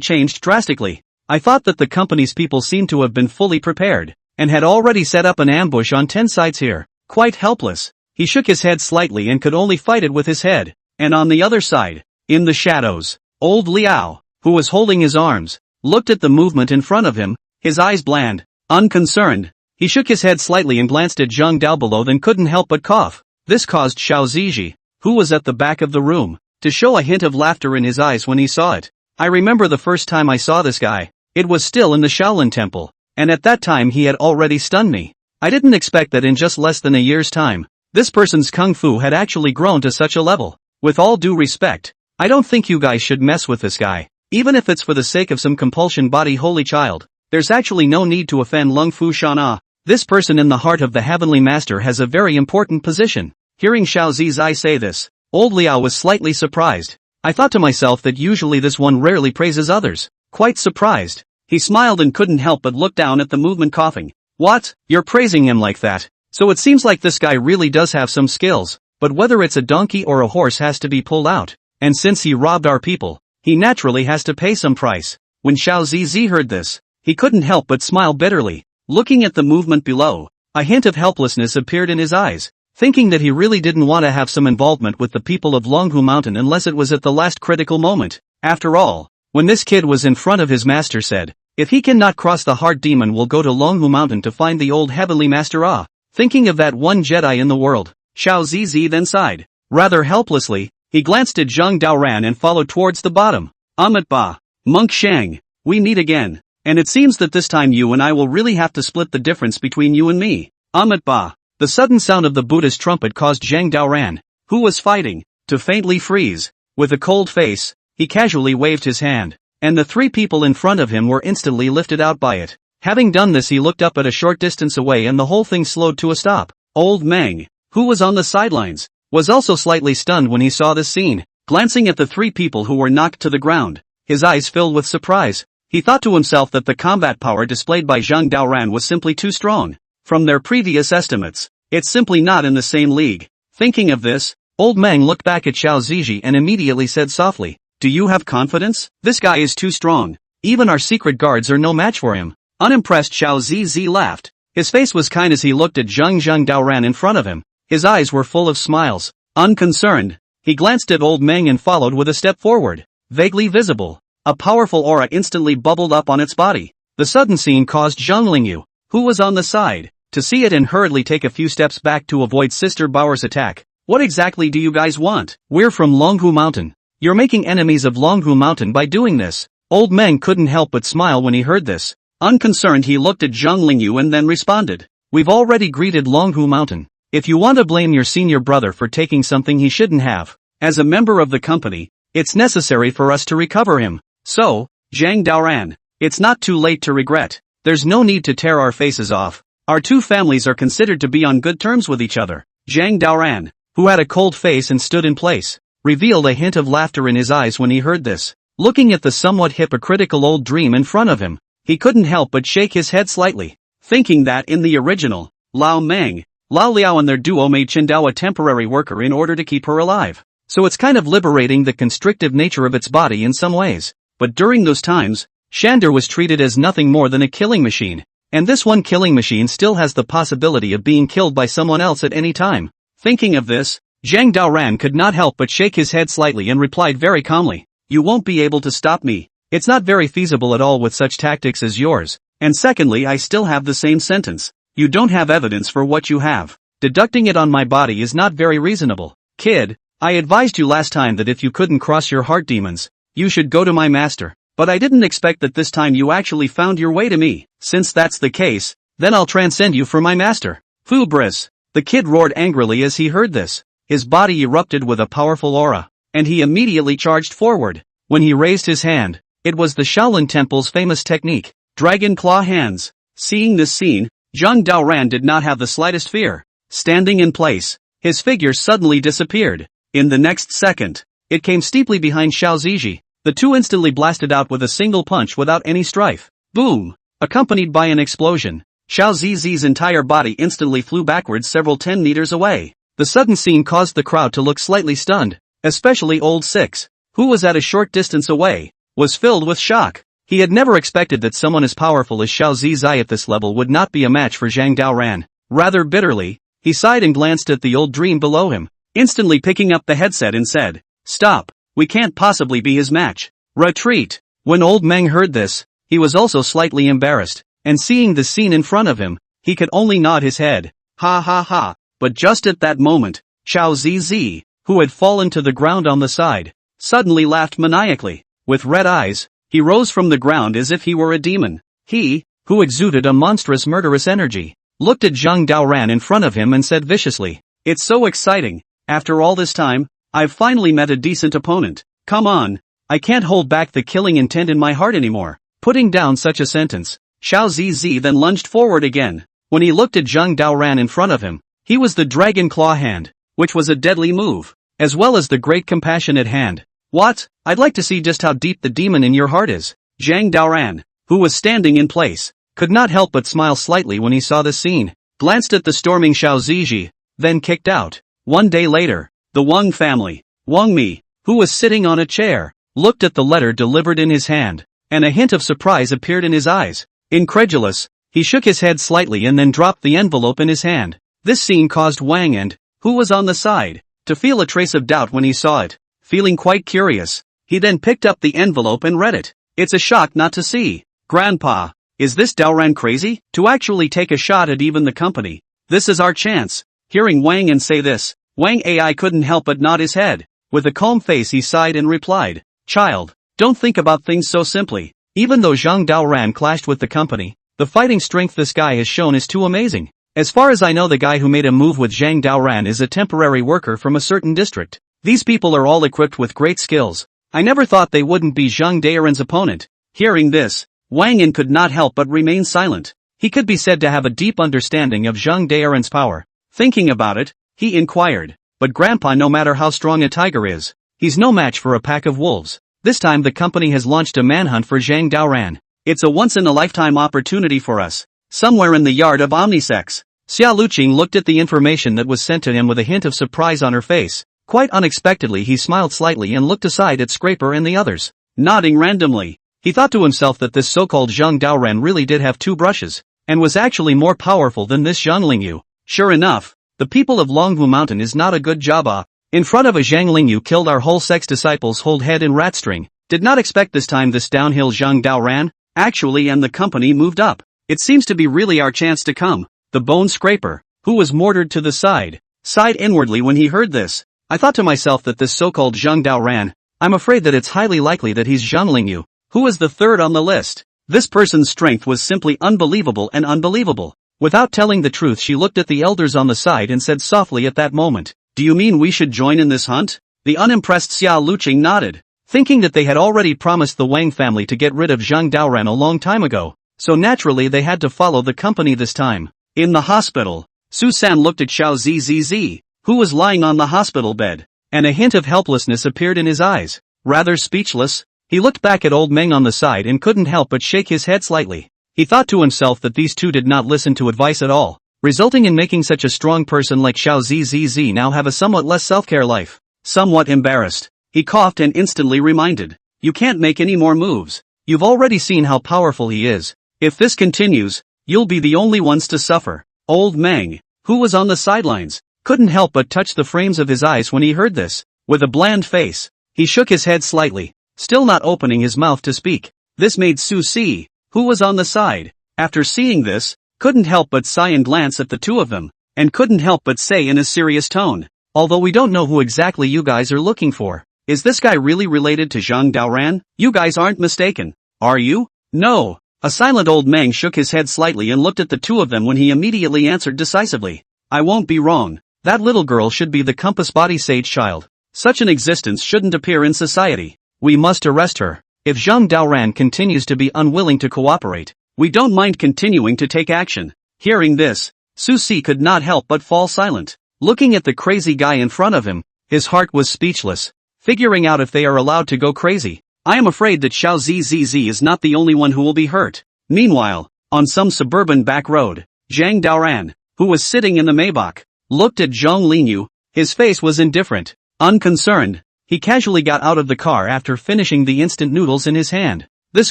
[SPEAKER 1] changed drastically. I thought that the company's people seemed to have been fully prepared, and had already set up an ambush on 10 sides here. Quite helpless, he shook his head slightly and could only fight it with his head. And on the other side, in the shadows, old Liao, who was holding his arms, looked at the movement in front of him, his eyes bland, unconcerned. He shook his head slightly and glanced at Zhang Dao below, then couldn't help but cough. This caused Xiao Ziji, who was at the back of the room, to show a hint of laughter in his eyes when he saw it. I remember the first time I saw this guy. It was still in the Shaolin Temple, and at that time he had already stunned me. I didn't expect that in just less than a year's time, this person's kung fu had actually grown to such a level. With all due respect, I don't think you guys should mess with this guy, even if it's for the sake of some compulsion body. Holy child, there's actually no need to offend Lung Fu Shana. This person in the heart of the Heavenly Master has a very important position. Hearing Xiao Zizai say this, old Liao was slightly surprised. I thought to myself that usually this one rarely praises others. Quite surprised, he smiled and couldn't help but look down at the movement, coughing. What? You're praising him like that? So it seems like this guy really does have some skills, but whether it's a donkey or a horse has to be pulled out. And since he robbed our people, he naturally has to pay some price. When Xiao Zizi heard this, he couldn't help but smile bitterly. Looking at the movement below, a hint of helplessness appeared in his eyes, thinking that he really didn't want to have some involvement with the people of Longhu Mountain unless it was at the last critical moment. After all, when this kid was in front of his master said, if he cannot cross the heart demon, will go to Longhu Mountain to find the old Heavenly Master. Thinking of that one Jedi in the world, Xiao Zizi then sighed. Rather helplessly, he glanced at Zhang Daoran and followed towards the bottom. Amit Ba, Monk Shang, we meet again. And it seems that this time you and I will really have to split the difference between you and me. Amit Ba. The sudden sound of the Buddha's trumpet caused Zhang Daoran, who was fighting, to faintly freeze. With a cold face, he casually waved his hand, and the 3 people in front of him were instantly lifted out by it. Having done this, he looked up at a short distance away and the whole thing slowed to a stop. Old Meng, who was on the sidelines, was also slightly stunned when he saw this scene. Glancing at the 3 people who were knocked to the ground, his eyes filled with surprise. He thought to himself that the combat power displayed by Zhang Daoran was simply too strong. From their previous estimates, it's simply not in the same league. Thinking of this, Old Meng looked back at Xiao Ziji and immediately said softly, do you have confidence? This guy is too strong. Even our secret guards are no match for him. Unimpressed, Xiao Zizi laughed. His face was kind as he looked at Zhang Daoran in front of him. His eyes were full of smiles. Unconcerned, he glanced at Old Meng and followed with a step forward. Vaguely visible, a powerful aura instantly bubbled up on its body. The sudden scene caused Zhang Lingyu, who was on the side, to see it and hurriedly take a few steps back to avoid Sister Bauer's attack. What exactly do you guys want? We're from Longhu Mountain. You're making enemies of Longhu Mountain by doing this. Old Meng couldn't help but smile when he heard this. Unconcerned, he looked at Zhang Lingyu and then responded. We've already greeted Longhu Mountain. If you want to blame your senior brother for taking something he shouldn't have, as a member of the company, it's necessary for us to recover him. So, Zhang Daoran, it's not too late to regret. There's no need to tear our faces off. Our 2 families are considered to be on good terms with each other. Zhang Daoran, who had a cold face and stood in place, revealed a hint of laughter in his eyes when he heard this. Looking at the somewhat hypocritical old dream in front of him, he couldn't help but shake his head slightly, thinking that in the original, Lao Meng, Lao Liao and their duo made Qindao a temporary worker in order to keep her alive. So it's kind of liberating the constrictive nature of its body in some ways. But during those times, Shander was treated as nothing more than a killing machine. And this one killing machine still has the possibility of being killed by someone else at any time. Thinking of this, Zhang Daoran could not help but shake his head slightly and replied very calmly, you won't be able to stop me. It's not very feasible at all with such tactics as yours. And secondly, I still have the same sentence. You don't have evidence for what you have. Deducting it on my body is not very reasonable. Kid, I advised you last time that if you couldn't cross your heart demons, you should go to my master. But I didn't expect that this time you actually found your way to me. Since that's the case, then I'll transcend you for my master. Fubris! The kid roared angrily as he heard this. His body erupted with a powerful aura, and he immediately charged forward. When he raised his hand, it was the Shaolin Temple's famous technique, Dragon Claw Hands. Seeing this scene, Zhang Daoran did not have the slightest fear. Standing in place, his figure suddenly disappeared. In the next second, it came steeply behind Xiao Ziji. The two instantly blasted out with a single punch without any strife. Boom! Accompanied by an explosion, Xiao Zizi's entire body instantly flew backwards several 10 meters away. The sudden scene caused the crowd to look slightly stunned, especially Old Six, who was at a short distance away, was filled with shock. He had never expected that someone as powerful as Xiao Zizi at this level would not be a match for Zhang Daoran. Rather bitterly, he sighed and glanced at the old dream below him, instantly picking up the headset and said, "Stop, we can't possibly be his match. Retreat." When Old Meng heard this, he was also slightly embarrassed, and seeing the scene in front of him, he could only nod his head. Ha ha ha. But just at that moment, Xiao Zizi, who had fallen to the ground on the side, suddenly laughed maniacally. With red eyes, he rose from the ground as if he were a demon. He, who exuded a monstrous murderous energy, looked at Zhang Daoran in front of him and said viciously, "It's so exciting. After all this time, I've finally met a decent opponent. Come on. I can't hold back the killing intent in my heart anymore." Putting down such a sentence, Xiao Zizi then lunged forward again. When he looked at Zhang Daoran in front of him, he was the Dragon Claw Hand, which was a deadly move, as well as the Great Compassionate Hand. "What? I'd like to see just how deep the demon in your heart is." Zhang Daoran, who was standing in place, could not help but smile slightly when he saw the scene, glanced at the storming Xiao Ziji, then kicked out. One day later, the Wang family, Wang Mi, who was sitting on a chair, looked at the letter delivered in his hand, and a hint of surprise appeared in his eyes. Incredulous, he shook his head slightly and then dropped the envelope in his hand. This scene caused Wang and, who was on the side, to feel a trace of doubt when he saw it. Feeling quite curious, he then picked up the envelope and read it. "It's a shock not to see. Grandpa, is this Daoran crazy? To actually take a shot at even the company? This is our chance." Hearing Wang and say this, Wang Ai couldn't help but nod his head. With a calm face he sighed and replied, "Child, don't think about things so simply. Even though Zhang Daoran clashed with the company, the fighting strength this guy has shown is too amazing. As far as I know, the guy who made a move with Zhang Daoran is a temporary worker from a certain district. These people are all equipped with great skills. I never thought they wouldn't be Zhang Daoran's opponent." Hearing this, Wang Yin could not help but remain silent. He could be said to have a deep understanding of Zhang Daoran's power. Thinking about it, he inquired, "But Grandpa, no matter how strong a tiger is, he's no match for a pack of wolves. This time the company has launched a manhunt for Zhang Daoran. It's a once-in-a-lifetime opportunity for us." Somewhere in the yard of Omnisex, Xia Luqing looked at the information that was sent to him with a hint of surprise on her face. Quite unexpectedly he smiled slightly and looked aside at Scraper and the others. Nodding randomly, he thought to himself that this so-called Zhang Daoran really did have two brushes, and was actually more powerful than this Zhang Lingyu. Sure enough, the people of Longwu Mountain is not a good job. In front of a Zhang Lingyu killed our whole sex disciples hold head in rat string. Did not expect this time this downhill Zhang Daoran, actually, and the company moved up. It seems to be really our chance to come. The Bone Scraper, who was mortared to the side, sighed inwardly when he heard this. I thought to myself that this so-called Zhang Daoran, I'm afraid that it's highly likely that he's Zhang Lingyu, who is the third on the list. This person's strength was simply unbelievable and unbelievable. Without telling the truth, she looked at the elders on the side and said softly at that moment, "Do you mean we should join in this hunt?" The unimpressed Xia Luqing nodded, thinking that they had already promised the Wang family to get rid of Zhang Daoran a long time ago, so naturally they had to follow the company this time. In the hospital, Su-san looked at Xiao Zzi, who was lying on the hospital bed, and a hint of helplessness appeared in his eyes. Rather speechless, he looked back at old Meng on the side and couldn't help but shake his head slightly. He thought to himself that these two did not listen to advice at all, resulting in making such a strong person like Xiao Zzi now have a somewhat less self-care life. Somewhat embarrassed, he coughed and instantly reminded, "You can't make any more moves. You've already seen how powerful he is. If this continues, you'll be the only ones to suffer." Old Meng, who was on the sidelines, couldn't help but touch the frames of his eyes when he heard this. With a bland face, he shook his head slightly, still not opening his mouth to speak. This made Su Si, who was on the side, after seeing this, couldn't help but sigh and glance at the two of them, and couldn't help but say in a serious tone, although we don't know who exactly you guys are looking for. Is this guy really related to Zhang Daoran? You guys aren't mistaken, are you? No. A silent old man shook his head slightly and looked at the two of them when he immediately answered decisively. I won't be wrong. That little girl should be the compass body sage child. Such an existence shouldn't appear in society. We must arrest her. If Zhang Daoran continues to be unwilling to cooperate, we don't mind continuing to take action. Hearing this, Su Si could not help but fall silent. Looking at the crazy guy in front of him, his heart was speechless, figuring out if they are allowed to go crazy. I am afraid that Xiao Zzz is not the only one who will be hurt. Meanwhile, on some suburban back road, Zhang Daoran, who was sitting in the Maybach, looked at Zhang Lingyu. His face was indifferent, unconcerned. He casually got out of the car after finishing the instant noodles in his hand. This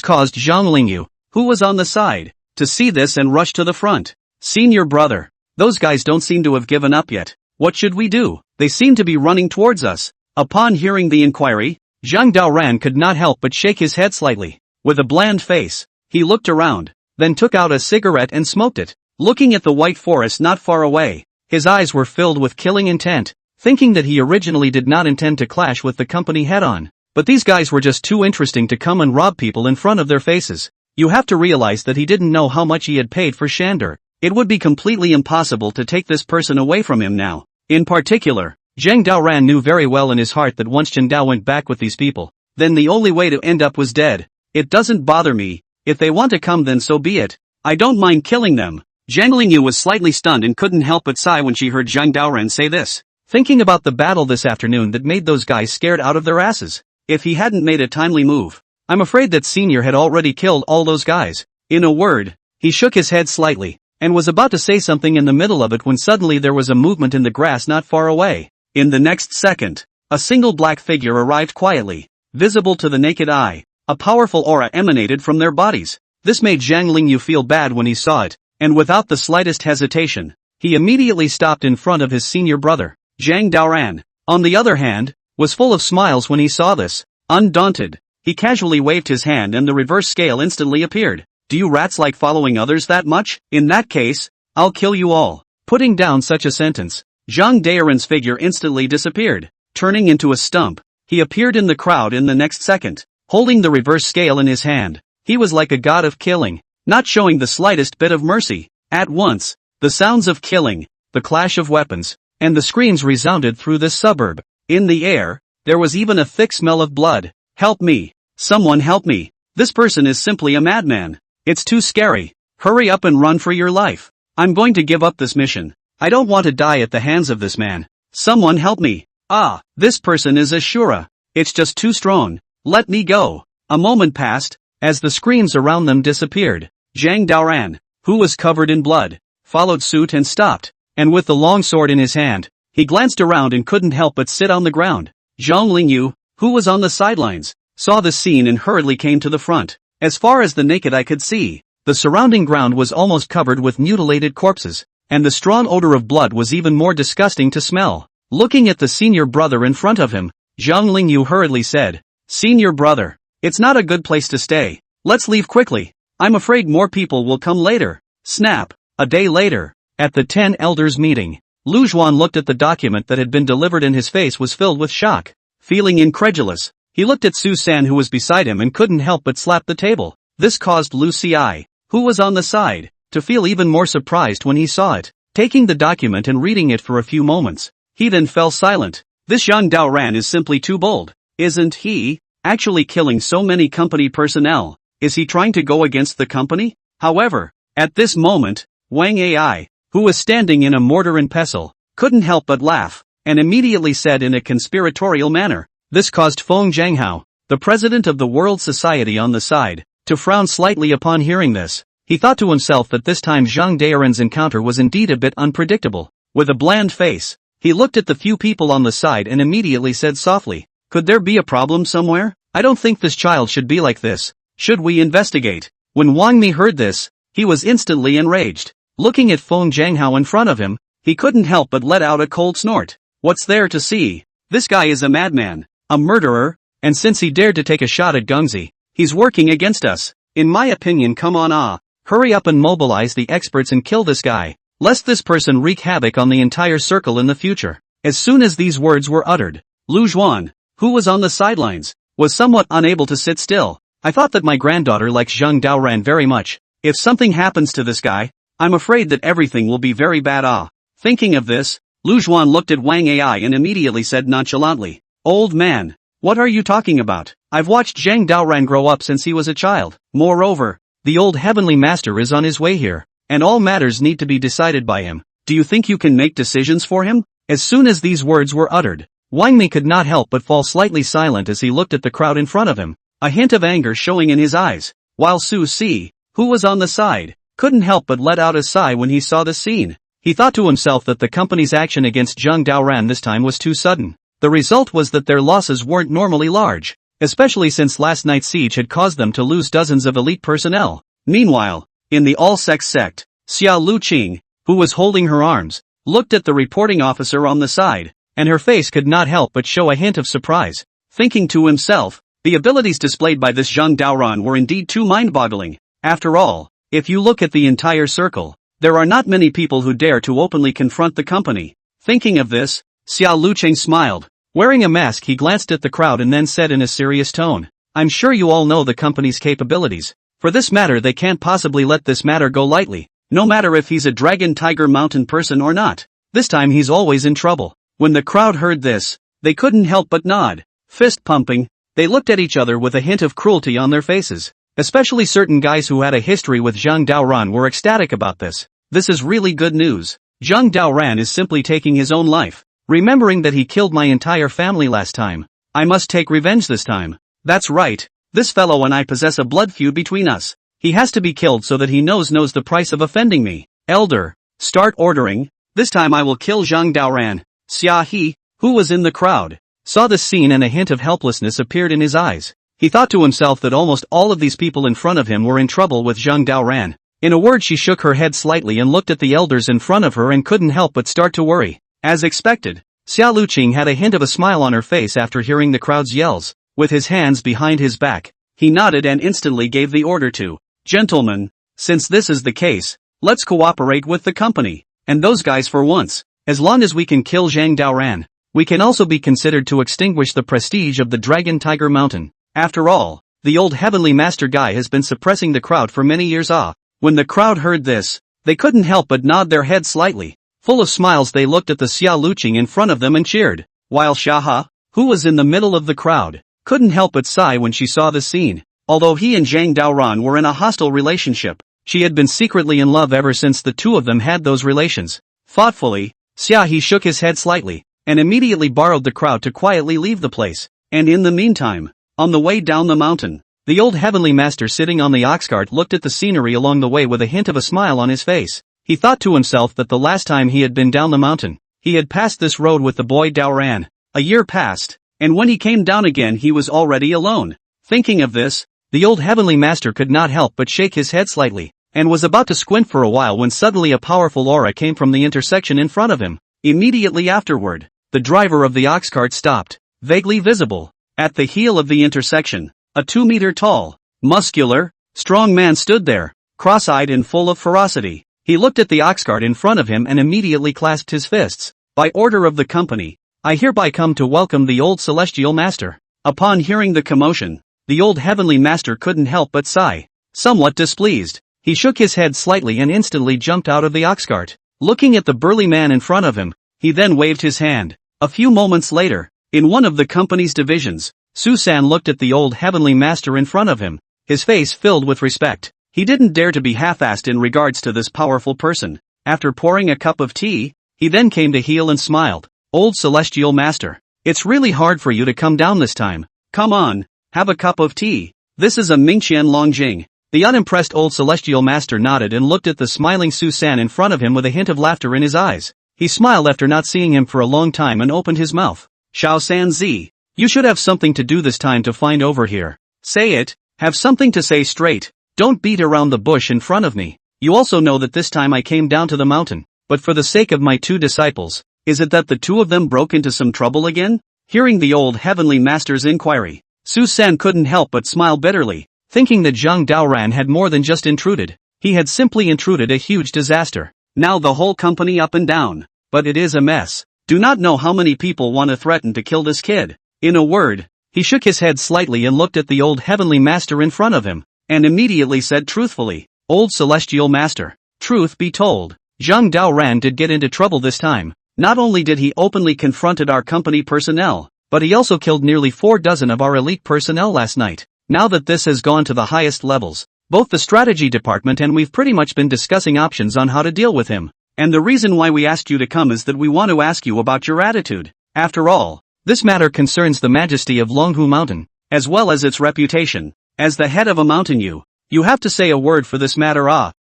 [SPEAKER 1] caused Zhang Lingyu, who was on the side, to see this and rush to the front. Senior brother, those guys don't seem to have given up yet. What should we do? They seem to be running towards us. Upon hearing the inquiry, Zhang Daoran could not help but shake his head slightly. With a bland face, he looked around, then took out a cigarette and smoked it. Looking at the white forest not far away, his eyes were filled with killing intent, thinking that he originally did not intend to clash with the company head-on. But these guys were just too interesting to come and rob people in front of their faces. You have to realize that he didn't know how much he had paid for Shander. It would be completely impossible to take this person away from him now. In particular, Zhang Daoran knew very well in his heart that once Chen Dao went back with these people, then the only way to end up was dead. It doesn't bother me. If they want to come, then so be it. I don't mind killing them. Zhang Lingyu was slightly stunned and couldn't help but sigh when she heard Zhang Daoran say this. Thinking about the battle this afternoon that made those guys scared out of their asses. If he hadn't made a timely move, I'm afraid that Senior had already killed all those guys. In a word, he shook his head slightly, and was about to say something in the middle of it when suddenly there was a movement in the grass not far away. In the next second, a single black figure arrived quietly, visible to the naked eye. A powerful aura emanated from their bodies. This made Zhang Lingyu feel bad when he saw it, and without the slightest hesitation, he immediately stopped in front of his senior brother. Zhang Daoran, on the other hand, was full of smiles when he saw this. Undaunted, he casually waved his hand and the reverse scale instantly appeared. Do you rats like following others that much? In that case, I'll kill you all. Putting down such a sentence, Zhang Daoran's figure instantly disappeared. Turning into a stump, he appeared in the crowd in the next second, holding the reverse scale in his hand. He was like a god of killing, not showing the slightest bit of mercy. At once, the sounds of killing, the clash of weapons, and the screams resounded through this suburb. In the air, there was even a thick smell of blood. Help me! Someone help me! This person is simply a madman. It's too scary. Hurry up and run for your life. I'm going to give up this mission. I don't want to die at the hands of this man. Someone help me. Ah, this person is Ashura. It's just too strong. Let me go. A moment passed, as the screams around them disappeared. Zhang Daoran, who was covered in blood, followed suit and stopped, and with the long sword in his hand, he glanced around and couldn't help but sit on the ground. Zhang Lingyu, who was on the sidelines, saw the scene and hurriedly came to the front. As far as the naked eye could see, the surrounding ground was almost covered with mutilated corpses, and the strong odor of blood was even more disgusting to smell. Looking at the senior brother in front of him, Zhang Lingyu hurriedly said, Senior brother, it's not a good place to stay. Let's leave quickly. I'm afraid more people will come later. Snap. A day later, at the 10 elders meeting, Lu Zhuan looked at the document that had been delivered and his face was filled with shock. Feeling incredulous, he looked at Su San who was beside him and couldn't help but slap the table. This caused Lu Ci, who was on the side, to feel even more surprised when he saw it. Taking the document and reading it for a few moments, he then fell silent. This Zhang Daoran is simply too bold. Isn't he? Actually killing so many company personnel. Is he trying to go against the company? However, at this moment, Wang Ai, who was standing in a mortar and pestle, couldn't help but laugh, and immediately said in a conspiratorial manner. This caused Feng Zhanghao, the president of the World Society on the side, to frown slightly upon hearing this. He thought to himself that this time Zhang Daoran's encounter was indeed a bit unpredictable. With a bland face, he looked at the few people on the side and immediately said softly, Could there be a problem somewhere? I don't think this child should be like this. Should we investigate? When Wang Mi heard this, he was instantly enraged. Looking at Feng Zhanghao in front of him, he couldn't help but let out a cold snort. What's there to see? This guy is a madman, a murderer, and since he dared to take a shot at Gengzi, he's working against us. In my opinion, come on, hurry up and mobilize the experts and kill this guy, lest this person wreak havoc on the entire circle in the future. As soon as these words were uttered, Lu Juan, who was on the sidelines, was somewhat unable to sit still. I thought that my granddaughter likes Zhang Daoran very much. If something happens to this guy, I'm afraid that everything will be very bad. Thinking of this, Lu Juan looked at Wang Ai and immediately said nonchalantly, "Old man, what are you talking about? I've watched Zhang Daoran grow up since he was a child. Moreover, the old heavenly master is on his way here, and all matters need to be decided by him. Do you think you can make decisions for him?" As soon as these words were uttered, Wang Mi could not help but fall slightly silent as he looked at the crowd in front of him, a hint of anger showing in his eyes, while Su Si, who was on the side, couldn't help but let out a sigh when he saw the scene. He thought to himself that the company's action against Zhang Daoran this time was too sudden. The result was that their losses weren't normally large, especially since last night's siege had caused them to lose dozens of elite personnel. Meanwhile, in the all-sex sect, Xia Luqing, who was holding her arms, looked at the reporting officer on the side, and her face could not help but show a hint of surprise, thinking to himself, the abilities displayed by this Zhang Daoran were indeed too mind-boggling. After all, if you look at the entire circle, there are not many people who dare to openly confront the company. Thinking of this, Xia Luqing smiled. Wearing a mask, he glanced at the crowd and then said in a serious tone, "I'm sure you all know the company's capabilities. For this matter, they can't possibly let this matter go lightly, no matter if he's a Dragon Tiger Mountain person or not. This time he's always in trouble." When the crowd heard this, they couldn't help but nod. Fist pumping, they looked at each other with a hint of cruelty on their faces. Especially certain guys who had a history with Zhang Daoran were ecstatic about this. This is really good news. Zhang Daoran is simply taking his own life, remembering that he killed my entire family last time. I must take revenge this time. That's right, this fellow and I possess a blood feud between us. He has to be killed so that he knows the price of offending me. Elder, start ordering. This time I will kill Zhang Daoran. Xia He, who was in the crowd, saw this scene and a hint of helplessness appeared in his eyes. He thought to himself that almost all of these people in front of him were in trouble with Zhang Daoran. In a word, she shook her head slightly and looked at the elders in front of her and couldn't help but start to worry. As expected, Xia Luqing had a hint of a smile on her face after hearing the crowd's yells. With his hands behind his back, he nodded and instantly gave the order to, "Gentlemen, since this is the case, let's cooperate with the company, and those guys for once. As long as we can kill Zhang Daoran, we can also be considered to extinguish the prestige of the Dragon Tiger Mountain. After all, the old heavenly master guy has been suppressing the crowd for many years. When the crowd heard this, they couldn't help but nod their heads slightly. Full of smiles, they looked at the Xia Luqing in front of them and cheered, while Xia He, who was in the middle of the crowd, couldn't help but sigh when she saw the scene. Although he and Zhang Daoran were in a hostile relationship, she had been secretly in love ever since the two of them had those relations. Thoughtfully, Xia He shook his head slightly, and immediately borrowed the crowd to quietly leave the place. And in the meantime, on the way down the mountain, the old heavenly master sitting on the ox cart looked at the scenery along the way with a hint of a smile on his face. He thought to himself that the last time he had been down the mountain, he had passed this road with the boy Daoran. A year passed, and when he came down again he was already alone. Thinking of this, the old heavenly master could not help but shake his head slightly, and was about to squint for a while when suddenly a powerful aura came from the intersection in front of him. Immediately afterward, the driver of the ox cart stopped, vaguely visible. At the heel of the intersection, a 2-meter tall, muscular, strong man stood there, cross-eyed and full of ferocity. He looked at the ox cart in front of him and immediately clasped his fists. "By order of the company, I hereby come to welcome the old celestial master." Upon hearing the commotion, the old heavenly master couldn't help but sigh. Somewhat displeased, he shook his head slightly and instantly jumped out of the ox cart. Looking at the burly man in front of him, he then waved his hand. A few moments later, in one of the company's divisions, Susan looked at the old heavenly master in front of him, his face filled with respect. He didn't dare to be half-assed in regards to this powerful person. After pouring a cup of tea, he then came to heel and smiled. "Old celestial master, it's really hard for you to come down this time. Come on, have a cup of tea. This is a Mingqian Longjing." The unimpressed old celestial master nodded and looked at the smiling Susan in front of him with a hint of laughter in his eyes. He smiled after not seeing him for a long time and opened his mouth. "Xiao Sanzi, you should have something to do this time to find over here. Say it, have something to say straight. Don't beat around the bush in front of me. You also know that this time I came down to the mountain, but for the sake of my two disciples, is it that the two of them broke into some trouble again?" Hearing the old heavenly master's inquiry, Susan couldn't help but smile bitterly, thinking that Zhang Daoran had more than just intruded. He had simply intruded a huge disaster. Now the whole company up and down. But it is a mess. Do not know how many people want to threaten to kill this kid. In a word, he shook his head slightly and looked at the old heavenly master in front of him, and immediately said truthfully, "Old celestial master, truth be told, Zhang Daoran did get into trouble this time. Not only did he openly confronted our company personnel, but he also killed nearly 4 dozen of our elite personnel last night. Now that this has gone to the highest levels, both the strategy department and we've pretty much been discussing options on how to deal with him. And the reason why we asked you to come is that we want to ask you about your attitude. After all, this matter concerns the majesty of Longhu Mountain, as well as its reputation. As the head of a mountain you have to say a word for this matter.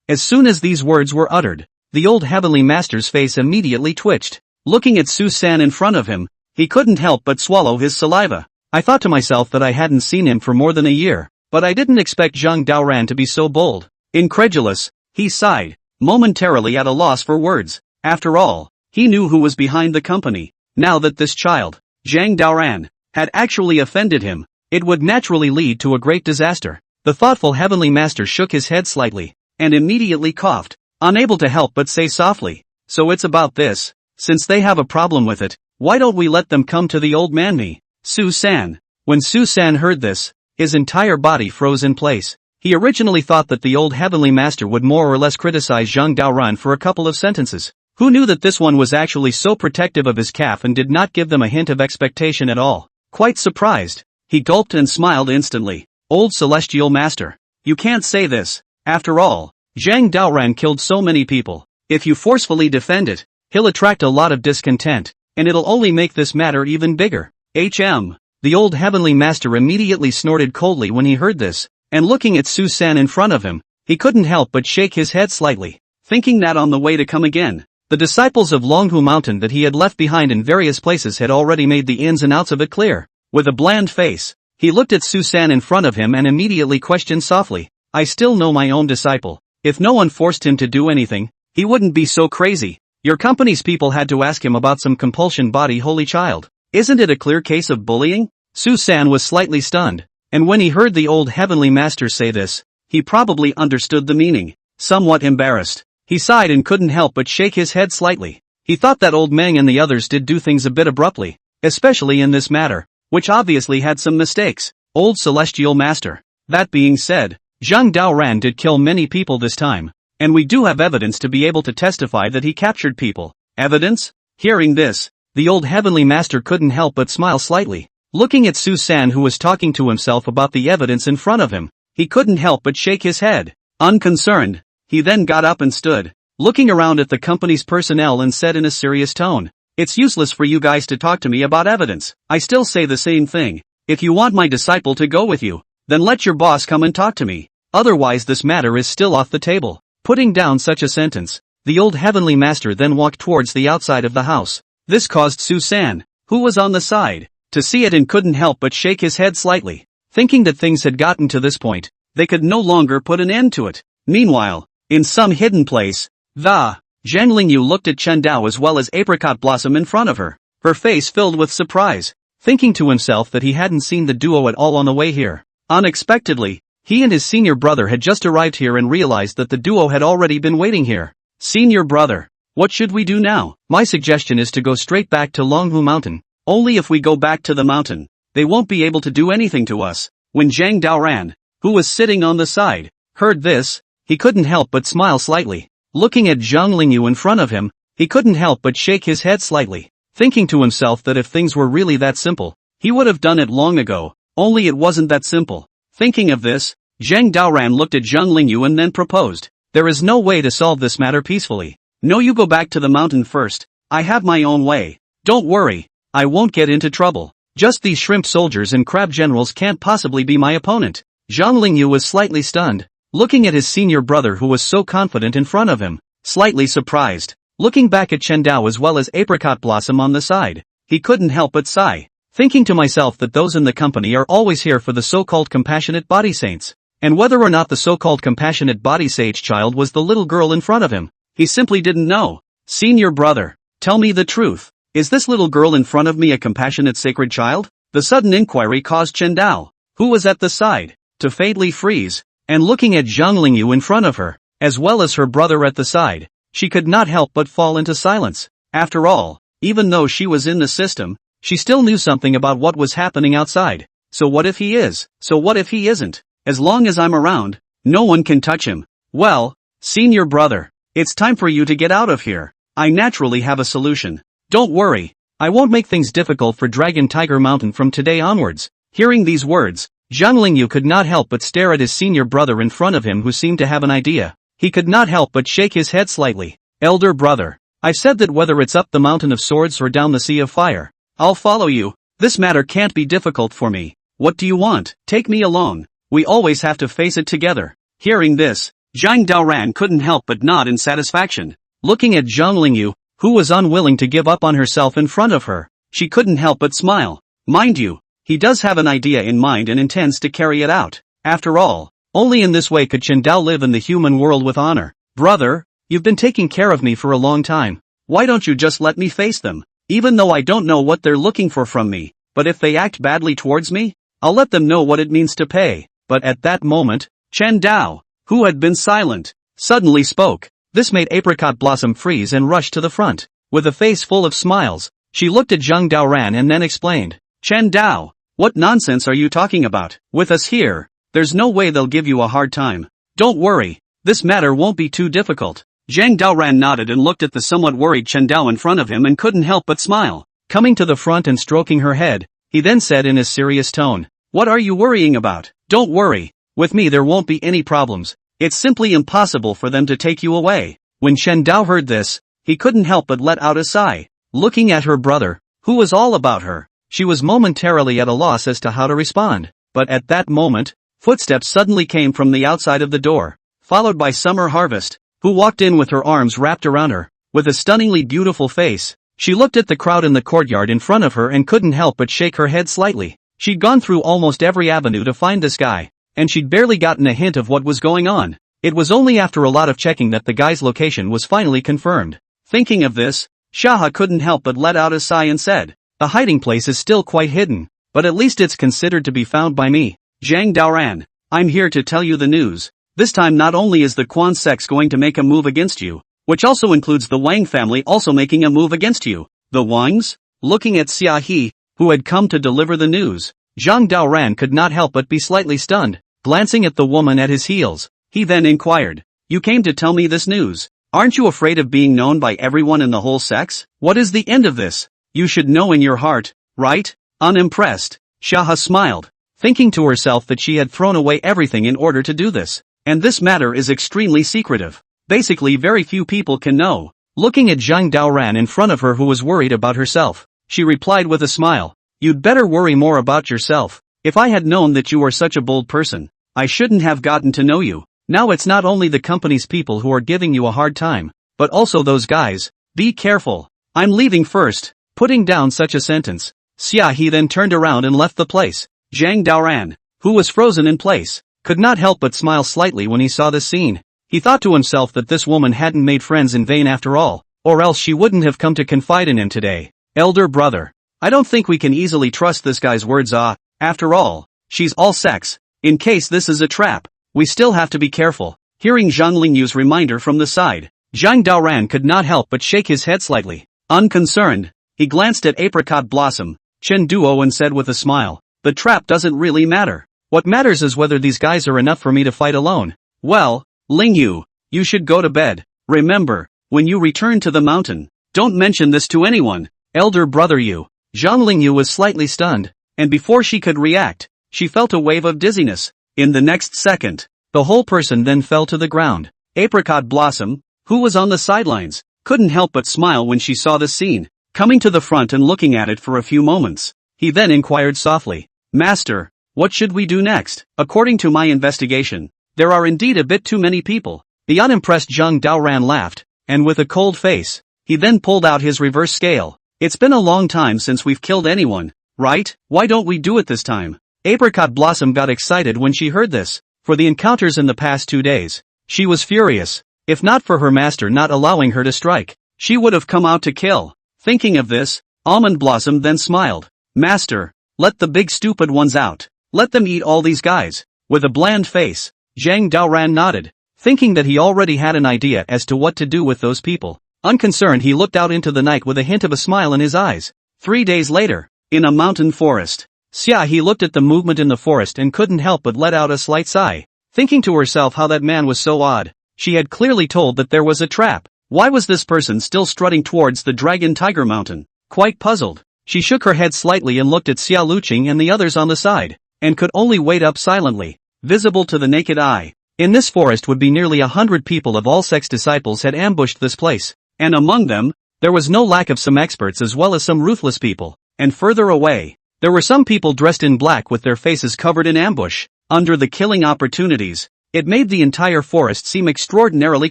[SPEAKER 1] As soon as these words were uttered, the old heavenly master's face immediately twitched. Looking at Su-san in front of him, he couldn't help but swallow his saliva. I thought to myself that I hadn't seen him for more than a year, but I didn't expect Zhang Daoran to be so bold. Incredulous, he sighed, momentarily at a loss for words. After all, he knew who was behind the company. Now that this child, Zhang Daoran, had actually offended him, it would naturally lead to a great disaster. The thoughtful heavenly master shook his head slightly, and immediately coughed, unable to help but say softly, "So it's about this. Since they have a problem with it, why don't we let them come to the old manhwa, Su-san." When Su-san heard this, his entire body froze in place. He originally thought that the old heavenly master would more or less criticize Zhang Daoran for a couple of sentences. Who knew that this one was actually so protective of his calf and did not give them a hint of expectation at all? Quite surprised, he gulped and smiled instantly. "Old celestial master, you can't say this. After all, Zhang Daoran killed so many people. If you forcefully defend it, he'll attract a lot of discontent, and it'll only make this matter even bigger." The old heavenly master immediately snorted coldly when he heard this, and looking at Su-san in front of him, he couldn't help but shake his head slightly, thinking that on the way to come again, the disciples of Longhu Mountain that he had left behind in various places had already made the ins and outs of it clear. With a bland face, he looked at Su-san in front of him and immediately questioned softly, "I still know my own disciple. If no one forced him to do anything, he wouldn't be so crazy. Your company's people had to ask him about some compulsion body holy child. Isn't it a clear case of bullying?" Su-san was slightly stunned, and when he heard the old heavenly master say this, he probably understood the meaning. Somewhat embarrassed, he sighed and couldn't help but shake his head slightly. He thought that old Meng and the others did do things a bit abruptly, especially in this matter, which obviously had some mistakes. "Old celestial master, that being said, Zhang Daoran did kill many people this time, and we do have evidence to be able to testify that he captured people." "Evidence?" Hearing this, the old heavenly master couldn't help but smile slightly. Looking at Su-san who was talking to himself about the evidence in front of him, he couldn't help but shake his head. Unconcerned, he then got up and stood, looking around at the company's personnel and said in a serious tone, "It's useless for you guys to talk to me about evidence. I still say the same thing. If you want my disciple to go with you, then let your boss come and talk to me. Otherwise this matter is still off the table." Putting down such a sentence, the old heavenly master then walked towards the outside of the house. This caused Su-san, who was on the side, to see it and couldn't help but shake his head slightly, thinking that things had gotten to this point, they could no longer put an end to it. Meanwhile, in some hidden place, Zhang Lingyu looked at Chen Dao as well as Apricot Blossom in front of her, her face filled with surprise, thinking to himself that he hadn't seen the duo at all on the way here. Unexpectedly, he and his senior brother had just arrived here and realized that the duo had already been waiting here. "Senior brother, what should we do now?" "My suggestion is to go straight back to Longhu Mountain. Only if we go back to the mountain, they won't be able to do anything to us." When Zhang Daoran, who was sitting on the side, heard this, he couldn't help but smile slightly. Looking at Zhang Lingyu in front of him, he couldn't help but shake his head slightly, thinking to himself that if things were really that simple, he would have done it long ago, only it wasn't that simple. Thinking of this, Zhang Daoran looked at Zhang Lingyu and then proposed, "There is no way to solve this matter peacefully. No, you go back to the mountain first. I have my own way. Don't worry, I won't get into trouble. Just these shrimp soldiers and crab generals can't possibly be my opponent." Zhang Lingyu was slightly stunned, looking at his senior brother who was so confident in front of him, slightly surprised. Looking back at Chen Dao as well as Apricot Blossom on the side, he couldn't help but sigh, thinking to myself that those in the company are always here for the so-called compassionate body saints. And whether or not the so-called compassionate body sage child was the little girl in front of him, he simply didn't know. "Senior brother, tell me the truth. Is this little girl in front of me a compassionate sacred child?" The sudden inquiry caused Chen Dao, who was at the side, to faintly freeze, and looking at Zhang Lingyu in front of her, as well as her brother at the side, she could not help but fall into silence. After all, Even though she was in the system, she still knew something about what was happening outside. So what if he is? So what if he isn't? As long as I'm around, no one can touch him. Well, senior brother, it's time for you to get out of here. I naturally have a solution. Don't worry, I won't make things difficult for Dragon Tiger Mountain from today onwards. Hearing these words, Zhang Lingyu could not help but stare at his senior brother in front of him, who seemed to have an idea. He could not help but shake his head slightly. Elder brother, I've said that whether it's up the mountain of swords or down the sea of fire, I'll follow you. This matter can't be difficult for me. What do you want? Take me along. We always have to face it together. Hearing this, Zhang Daoran couldn't help but nod in satisfaction. Looking at Zhang Lingyu, who was unwilling to give up on herself in front of her, she couldn't help but smile. Mind you, he does have an idea in mind and intends to carry it out. After all, only in this way could Chen Dao live in the human world with honor. Brother, you've been taking care of me for a long time. Why don't you just let me face them? Even though I don't know what they're looking for from me, but if they act badly towards me, I'll let them know what it means to pay. But at that moment, Chen Dao, who had been silent, suddenly spoke. This made Apricot Blossom freeze and rush to the front. With a face full of smiles, she looked at Zhang Daoran and then explained. Chen Dao, what nonsense are you talking about? With us here, there's no way they'll give you a hard time. Don't worry, this matter won't be too difficult. Zhang Daoran nodded and looked at the somewhat worried Chen Dao in front of him and couldn't help but smile. Coming to the front and stroking her head, he then said in a serious tone, what are you worrying about? Don't worry, with me there won't be any problems. It's simply impossible for them to take you away. When Chen Dao heard this, he couldn't help but let out a sigh. Looking at her brother, who was all about her, she was momentarily at a loss as to how to respond. But at that moment, footsteps suddenly came from the outside of the door, followed by Summer Harvest, who walked in with her arms wrapped around her. With a stunningly beautiful face, she looked at the crowd in the courtyard in front of her and couldn't help but shake her head slightly. She'd gone through almost every avenue to find this guy, and she'd barely gotten a hint of what was going on. It was only after a lot of checking that the guy's location was finally confirmed. Thinking of this, Shaha couldn't help but let out a sigh and said, the hiding place is still quite hidden, but at least it's considered to be found by me. Zhang Daoran, I'm here to tell you the news. This time not only is the Quan sects going to make a move against you, which also includes the Wang family also making a move against you. The Wangs? Looking at Xia He, who had come to deliver the news, Zhang Daoran could not help but be slightly stunned. Glancing at the woman at his heels, he then inquired, you came to tell me this news. Aren't you afraid of being known by everyone in the whole sex? What is the end of this? You should know in your heart, right? Unimpressed, Shaha smiled, thinking to herself that she had thrown away everything in order to do this. And this matter is extremely secretive. Basically very few people can know. Looking at Zhang Daoran in front of her, who was worried about herself, she replied with a smile, you'd better worry more about yourself. If I had known that you were such a bold person, I shouldn't have gotten to know you. Now it's not only the company's people who are giving you a hard time, but also those guys. Be careful. I'm leaving first. Putting down such a sentence, Xia He then turned around and left the place. Zhang Daoran, who was frozen in place, could not help but smile slightly when he saw this scene. He thought to himself that this woman hadn't made friends in vain after all, or else she wouldn't have come to confide in him today. Elder brother, I don't think we can easily trust this guy's words. After all, she's all sex. In case this is a trap, we still have to be careful. Hearing Zhang Lingyu's reminder from the side, Zhang Daoran could not help but shake his head slightly. Unconcerned, he glanced at Apricot Blossom, Chen Duo, and said with a smile, the trap doesn't really matter. What matters is whether these guys are enough for me to fight alone. Well, Lingyu, you should go to bed. Remember, when you return to the mountain, don't mention this to anyone. Elder brother Yu. Zhang Lingyu was slightly stunned, and before she could react, she felt a wave of dizziness. In the next second, the whole person then fell to the ground. Apricot Blossom, who was on the sidelines, couldn't help but smile when she saw the scene. Coming to the front and looking at it for a few moments, he then inquired softly, Master, what should we do next? According to my investigation, there are indeed a bit too many people. The unimpressed Zhang Daoran laughed, and with a cold face, he then pulled out his reverse scale. It's been a long time since we've killed anyone, right? Why don't we do it this time? Apricot Blossom got excited when she heard this. For the encounters in the past 2 days, she was furious. If not for her master not allowing her to strike, she would have come out to kill. Thinking of this, Almond Blossom then smiled. Master, let the big stupid ones out. Let them eat all these guys. With a bland face, Zhang Daoran nodded, thinking that he already had an idea as to what to do with those people. Unconcerned, he looked out into the night with a hint of a smile in his eyes. 3 days later, in a mountain forest. Xia He looked at the movement in the forest and couldn't help but let out a slight sigh, thinking to herself how that man was so odd. She had clearly told that there was a trap. Why was this person still strutting towards the Dragon Tiger Mountain? Quite puzzled, she shook her head slightly and looked at Xia Luqing and the others on the side, and could only wait up silently, visible to the naked eye. In this forest would be nearly 100 people of all sects. Disciples had ambushed this place, and among them, there was no lack of some experts as well as some ruthless people, and further away, there were some people dressed in black with their faces covered in ambush. Under the killing opportunities, it made the entire forest seem extraordinarily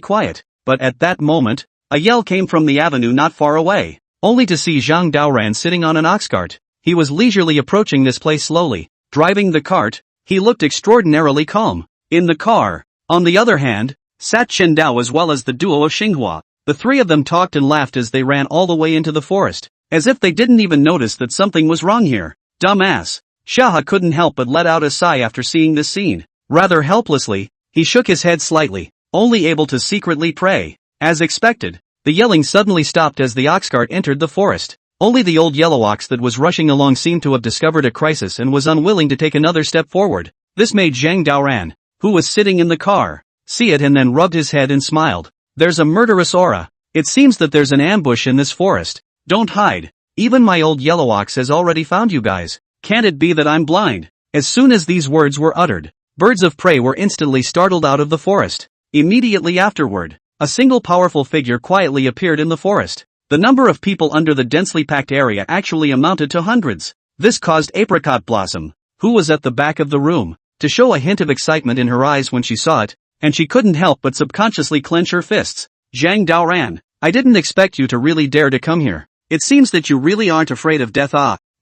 [SPEAKER 1] quiet, but at that moment, a yell came from the avenue not far away, only to see Zhang Daoran sitting on an ox cart. He was leisurely approaching this place slowly, driving the cart. He looked extraordinarily calm. In the car, on the other hand, sat Chen Dao as well as the duo of Xinghua. The three of them talked and laughed as they ran all the way into the forest, as if they didn't even notice that something was wrong here. Dumbass. Xiaohe couldn't help but let out a sigh after seeing this scene. Rather helplessly, he shook his head slightly, only able to secretly pray. As expected, the yelling suddenly stopped as the ox cart entered the forest. Only the old yellow ox that was rushing along seemed to have discovered a crisis and was unwilling to take another step forward. This made Zhang Daoran, who was sitting in the car, see it and then rubbed his head and smiled. There's a murderous aura. It seems that there's an ambush in this forest. Don't hide. Even my old yellow ox has already found you guys. Can't it be that I'm blind? As soon as these words were uttered, birds of prey were instantly startled out of the forest. Immediately afterward, a single powerful figure quietly appeared in the forest. The number of people under the densely packed area actually amounted to hundreds. This caused Apricot Blossom, who was at the back of the room, to show a hint of excitement in her eyes when she saw it, and she couldn't help but subconsciously clench her fists. Zhang Daoran, I didn't expect you to really dare to come here. It seems that you really aren't afraid of death.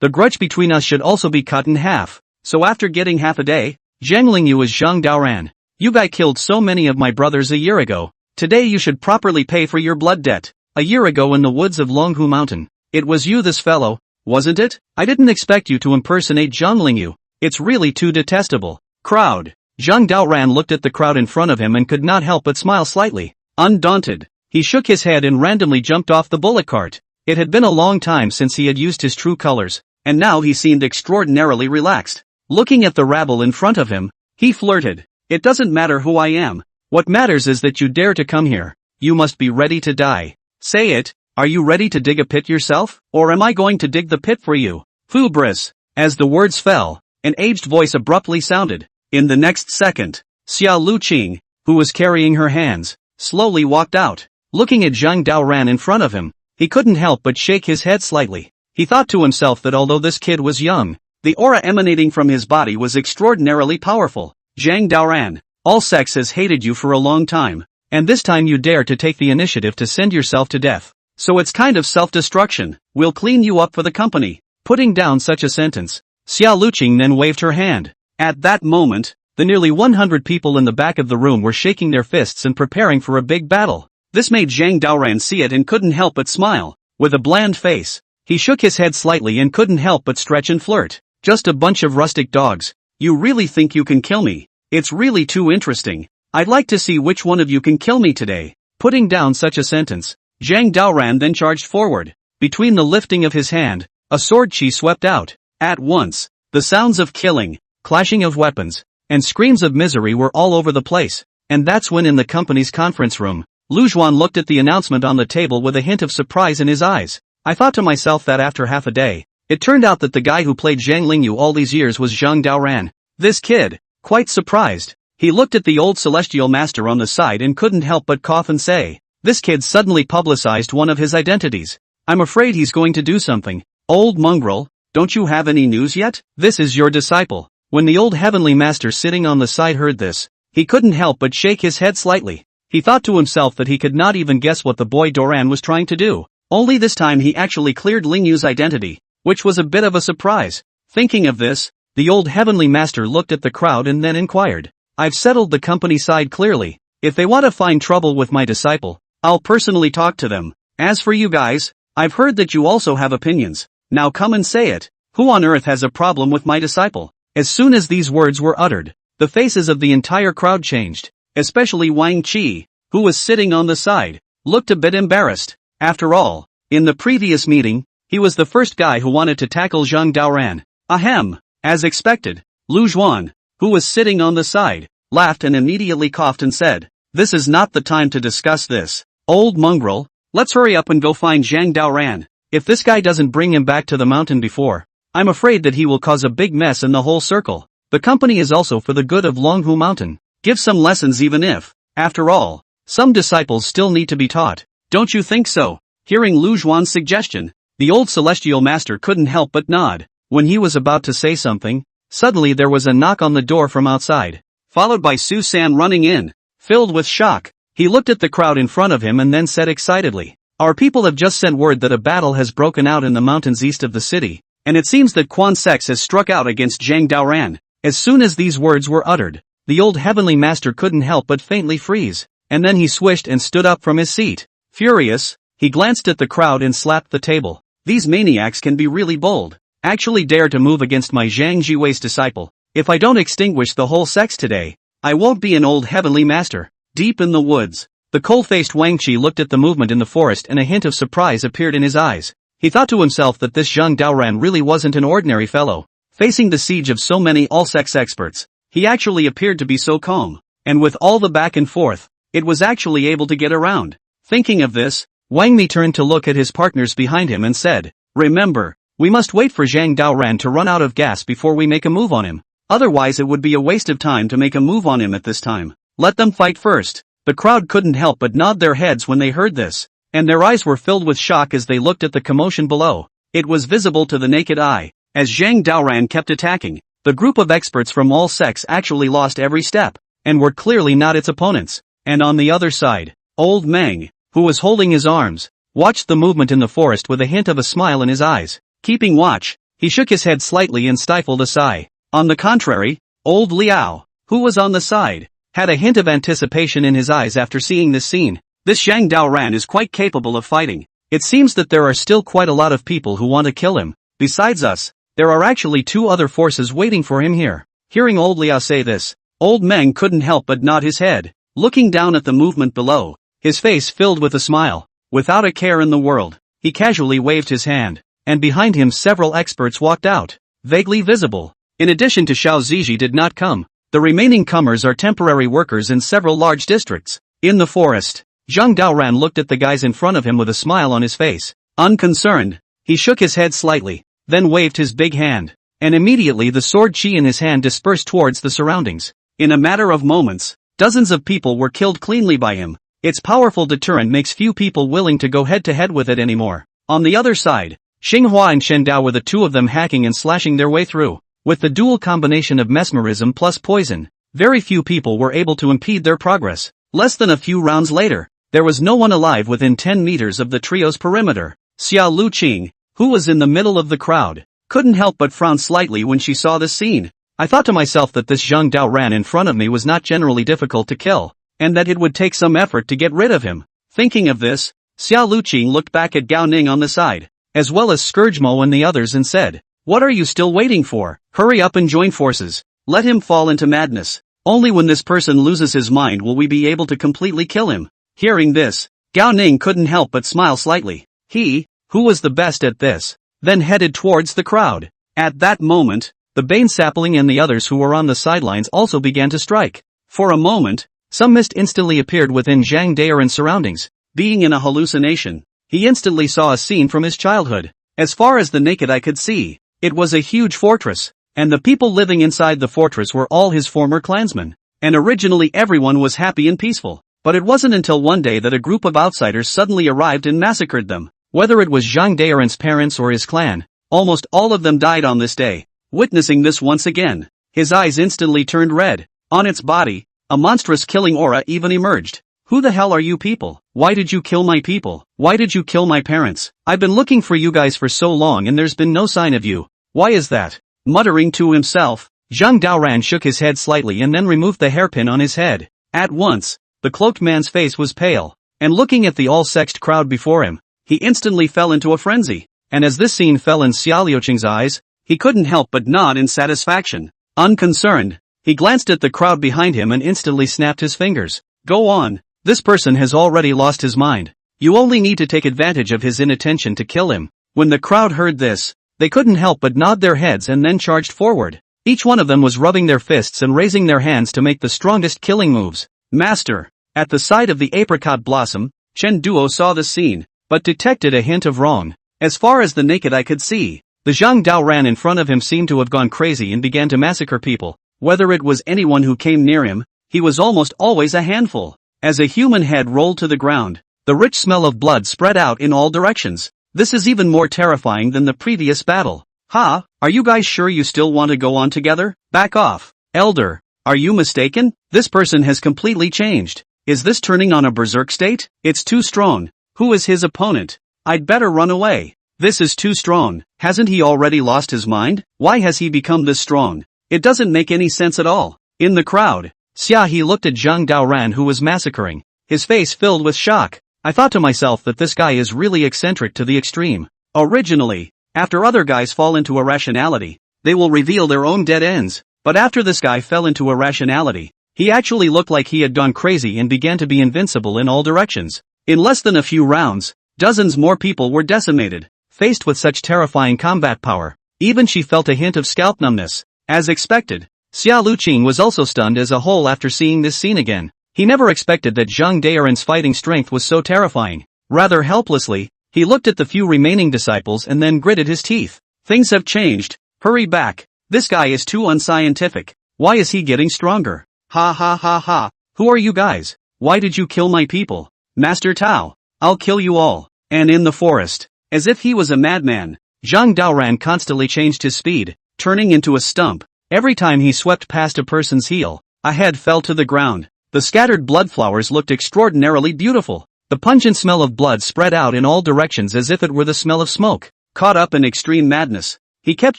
[SPEAKER 1] The grudge between us should also be cut in half. So after getting half a day, Zhang Lingyu is Zhang Daoran. You guy killed so many of my brothers a year ago. Today you should properly pay for your blood debt. A year ago in the woods of Longhu Mountain. It was you, this fellow, wasn't it? I didn't expect you to impersonate Zhang Lingyu. It's really too detestable. Crowd. Zhang Daoran looked at the crowd in front of him and could not help but smile slightly. Undaunted, he shook his head and randomly jumped off the bullock cart. It had been a long time since he had used his true colors, and now he seemed extraordinarily relaxed. Looking at the rabble in front of him, he flirted. It doesn't matter who I am. What matters is that you dare to come here. You must be ready to die. Say it, are you ready to dig a pit yourself, or am I going to dig the pit for you? Hubris. As the words fell, an aged voice abruptly sounded. In the next second, Xia Luqing, who was carrying her hands, slowly walked out. Looking at Zhang Daoran in front of him, he couldn't help but shake his head slightly. He thought to himself that although this kid was young, the aura emanating from his body was extraordinarily powerful. Zhang Daoran, all sects has hated you for a long time, and this time you dare to take the initiative to send yourself to death. So it's kind of self-destruction. We'll clean you up for the company. Putting down such a sentence, Xia Luqing then waved her hand. At that moment, the nearly 100 people in the back of the room were shaking their fists and preparing for a big battle. This made Zhang Daoran see it and couldn't help but smile. With a bland face, he shook his head slightly and couldn't help but stretch and flirt. Just a bunch of rustic dogs. You really think you can kill me? It's really too interesting. I'd like to see which one of you can kill me today. Putting down such a sentence, Zhang Daoran then charged forward. Between the lifting of his hand, a sword chi swept out. At once, the sounds of killing, clashing of weapons, and screams of misery were all over the place. And that's when in the company's conference room, Lu Zhuan looked at the announcement on the table with a hint of surprise in his eyes. I thought to myself that after half a day, it turned out that the guy who played Zhang Lingyu all these years was Zhang Daoran. This kid, quite surprised, he looked at the old celestial master on the side and couldn't help but cough and say, this kid suddenly publicized one of his identities. I'm afraid he's going to do something. Old mongrel, don't you have any news yet? This is your disciple. When the old heavenly master sitting on the side heard this, he couldn't help but shake his head slightly. He thought to himself that he could not even guess what the boy Doran was trying to do. Only this time he actually cleared Lingyu's identity, which was a bit of a surprise. Thinking of this, the old heavenly master looked at the crowd and then inquired, I've settled the company side clearly. If they want to find trouble with my disciple, I'll personally talk to them. As for you guys, I've heard that you also have opinions. Now come and say it. Who on earth has a problem with my disciple? As soon as these words were uttered, the faces of the entire crowd changed, especially Wang Qi, who was sitting on the side, looked a bit embarrassed. After all, in the previous meeting, he was the first guy who wanted to tackle Zhang Daoran. Ahem. As expected, Lu Zhuan, who was sitting on the side, laughed and immediately coughed and said, "This is not the time to discuss this. Old mongrel, let's hurry up and go find Zhang Daoran. If this guy doesn't bring him back to the mountain before, I'm afraid that he will cause a big mess in the whole circle. The company is also for the good of Longhu Mountain. Give some lessons even if, after all, some disciples still need to be taught. Don't you think so?" Hearing Lu Zhuan's suggestion, the old celestial master couldn't help but nod. When he was about to say something, suddenly there was a knock on the door from outside, followed by Su San running in. Filled with shock, he looked at the crowd in front of him and then said excitedly, "Our people have just sent word that a battle has broken out in the mountains east of the city, and it seems that Quan Sex has struck out against Zhang Daoran." As soon as these words were uttered, the old heavenly master couldn't help but faintly freeze, and then he swished and stood up from his seat. Furious, he glanced at the crowd and slapped the table. "These maniacs can be really bold. Actually dare to move against my Zhang Jiwei's disciple. If I don't extinguish the whole sex today, I won't be an old heavenly master." Deep in the woods, the cold-faced Wang Qi looked at the movement in the forest and a hint of surprise appeared in his eyes. He thought to himself that this Zhang Daoran really wasn't an ordinary fellow. Facing the siege of so many all-sex experts, he actually appeared to be so calm, and with all the back and forth, it was actually able to get around. Thinking of this, Wang Mi turned to look at his partners behind him and said, "Remember, we must wait for Zhang Daoran to run out of gas before we make a move on him. Otherwise it would be a waste of time to make a move on him at this time. Let them fight first." The crowd couldn't help but nod their heads when they heard this, and their eyes were filled with shock as they looked at the commotion below. It was visible to the naked eye. As Zhang Daoran kept attacking, the group of experts from all sects actually lost every step, and were clearly not its opponents. And on the other side, old Meng, who was holding his arms, watched the movement in the forest with a hint of a smile in his eyes. Keeping watch, he shook his head slightly and stifled a sigh. On the contrary, old Liao, who was on the side, had a hint of anticipation in his eyes after seeing this scene. This Zhang Daoran is quite capable of fighting. It seems that there are still quite a lot of people who want to kill him. Besides us, there are actually 2 other forces waiting for him here. Hearing old Liao say this, old Meng couldn't help but nod his head. Looking down at the movement below, his face filled with a smile. Without a care in the world, he casually waved his hand, and behind him several experts walked out, vaguely visible. In addition to Xiao Ziji did not come. The remaining comers are temporary workers in several large districts. In the forest, Zhang Daoran looked at the guys in front of him with a smile on his face. Unconcerned, he shook his head slightly, then waved his big hand, and immediately the sword chi in his hand dispersed towards the surroundings. In a matter of moments, dozens of people were killed cleanly by him. Its powerful deterrent makes few people willing to go head-to-head with it anymore. On the other side, Xinghua and Shen Dao were the 2 of them hacking and slashing their way through. With the dual combination of mesmerism plus poison, very few people were able to impede their progress. Less than a few rounds later, there was no one alive within 10 meters of the trio's perimeter. Xiao Luqing, who was in the middle of the crowd, couldn't help but frown slightly when she saw this scene. I thought to myself that this Zhang Daoran in front of me was not generally difficult to kill, and that it would take some effort to get rid of him. Thinking of this, Xiao Luqing looked back at Gao Ning on the side, as well as Scourgemo and the others and said, "What are you still waiting for? Hurry up and join forces. Let him fall into madness. Only when this person loses his mind will we be able to completely kill him." Hearing this, Gao Ning couldn't help but smile slightly. He, who was the best at this, then headed towards the crowd. At that moment, the Bane Sapling and the others who were on the sidelines also began to strike. For a moment, some mist instantly appeared within Zhang Daoran's surroundings. Being in a hallucination, he instantly saw a scene from his childhood. As far as the naked eye could see, it was a huge fortress, and the people living inside the fortress were all his former clansmen. And originally everyone was happy and peaceful. But it wasn't until one day that a group of outsiders suddenly arrived and massacred them. Whether it was Zhang Daoran's parents or his clan, almost all of them died on this day. Witnessing this once again, his eyes instantly turned red. On its body, a monstrous killing aura even emerged. "Who the hell are you people? Why did you kill my people? Why did you kill my parents? I've been looking for you guys for so long and there's been no sign of you. Why is that?" Muttering to himself, Zhang Daoran shook his head slightly and then removed the hairpin on his head. At once, the cloaked man's face was pale, and looking at the all-sexed crowd before him, he instantly fell into a frenzy. And as this scene fell in Xiao Liuqing's eyes, he couldn't help but nod in satisfaction. Unconcerned, he glanced at the crowd behind him and instantly snapped his fingers. "Go on, this person has already lost his mind. You only need to take advantage of his inattention to kill him. When the crowd heard this, they couldn't help but nod their heads and then charged forward. Each one of them was rubbing their fists and raising their hands to make the strongest killing moves. Master. At the side of the apricot blossom, Chen Duo saw the scene, but detected a hint of wrong. As far as the naked eye could see, the Zhang Dao ran in front of him seemed to have gone crazy and began to massacre people. Whether it was anyone who came near him, he was almost always a handful. As a human head rolled to the ground, the rich smell of blood spread out in all directions. This is even more terrifying than the previous battle. Ha, are you guys sure you still want to go on together? Back off. Elder, are you mistaken? This person has completely changed. Is this turning on a berserk state? It's too strong. Who is his opponent? I'd better run away. This is too strong. Hasn't he already lost his mind? Why has he become this strong? It doesn't make any sense at all. In the crowd, Xia He looked at Zhang Daoran who was massacring, his face filled with shock. I thought to myself that this guy is really eccentric to the extreme. Originally, after other guys fall into irrationality, they will reveal their own dead ends. But after this guy fell into irrationality, he actually looked like he had gone crazy and began to be invincible in all directions. In less than a few rounds, dozens more people were decimated. Faced with such terrifying combat power, even she felt a hint of scalp numbness. As expected, Xia Luqing was also stunned as a whole after seeing this scene again. He never expected that Zhang Daoran's fighting strength was so terrifying. Rather helplessly, he looked at the few remaining disciples and then gritted his teeth. Things have changed. Hurry back. This guy is too unscientific. Why is he getting stronger? Ha ha ha ha. Who are you guys? Why did you kill my people? Master Tao, I'll kill you all. And in the forest, as if he was a madman, Zhang Daoran constantly changed his speed, turning into a stump. Every time he swept past a person's heel, a head fell to the ground. The scattered blood flowers looked extraordinarily beautiful. The pungent smell of blood spread out in all directions as if it were the smell of smoke. Caught up in extreme madness, he kept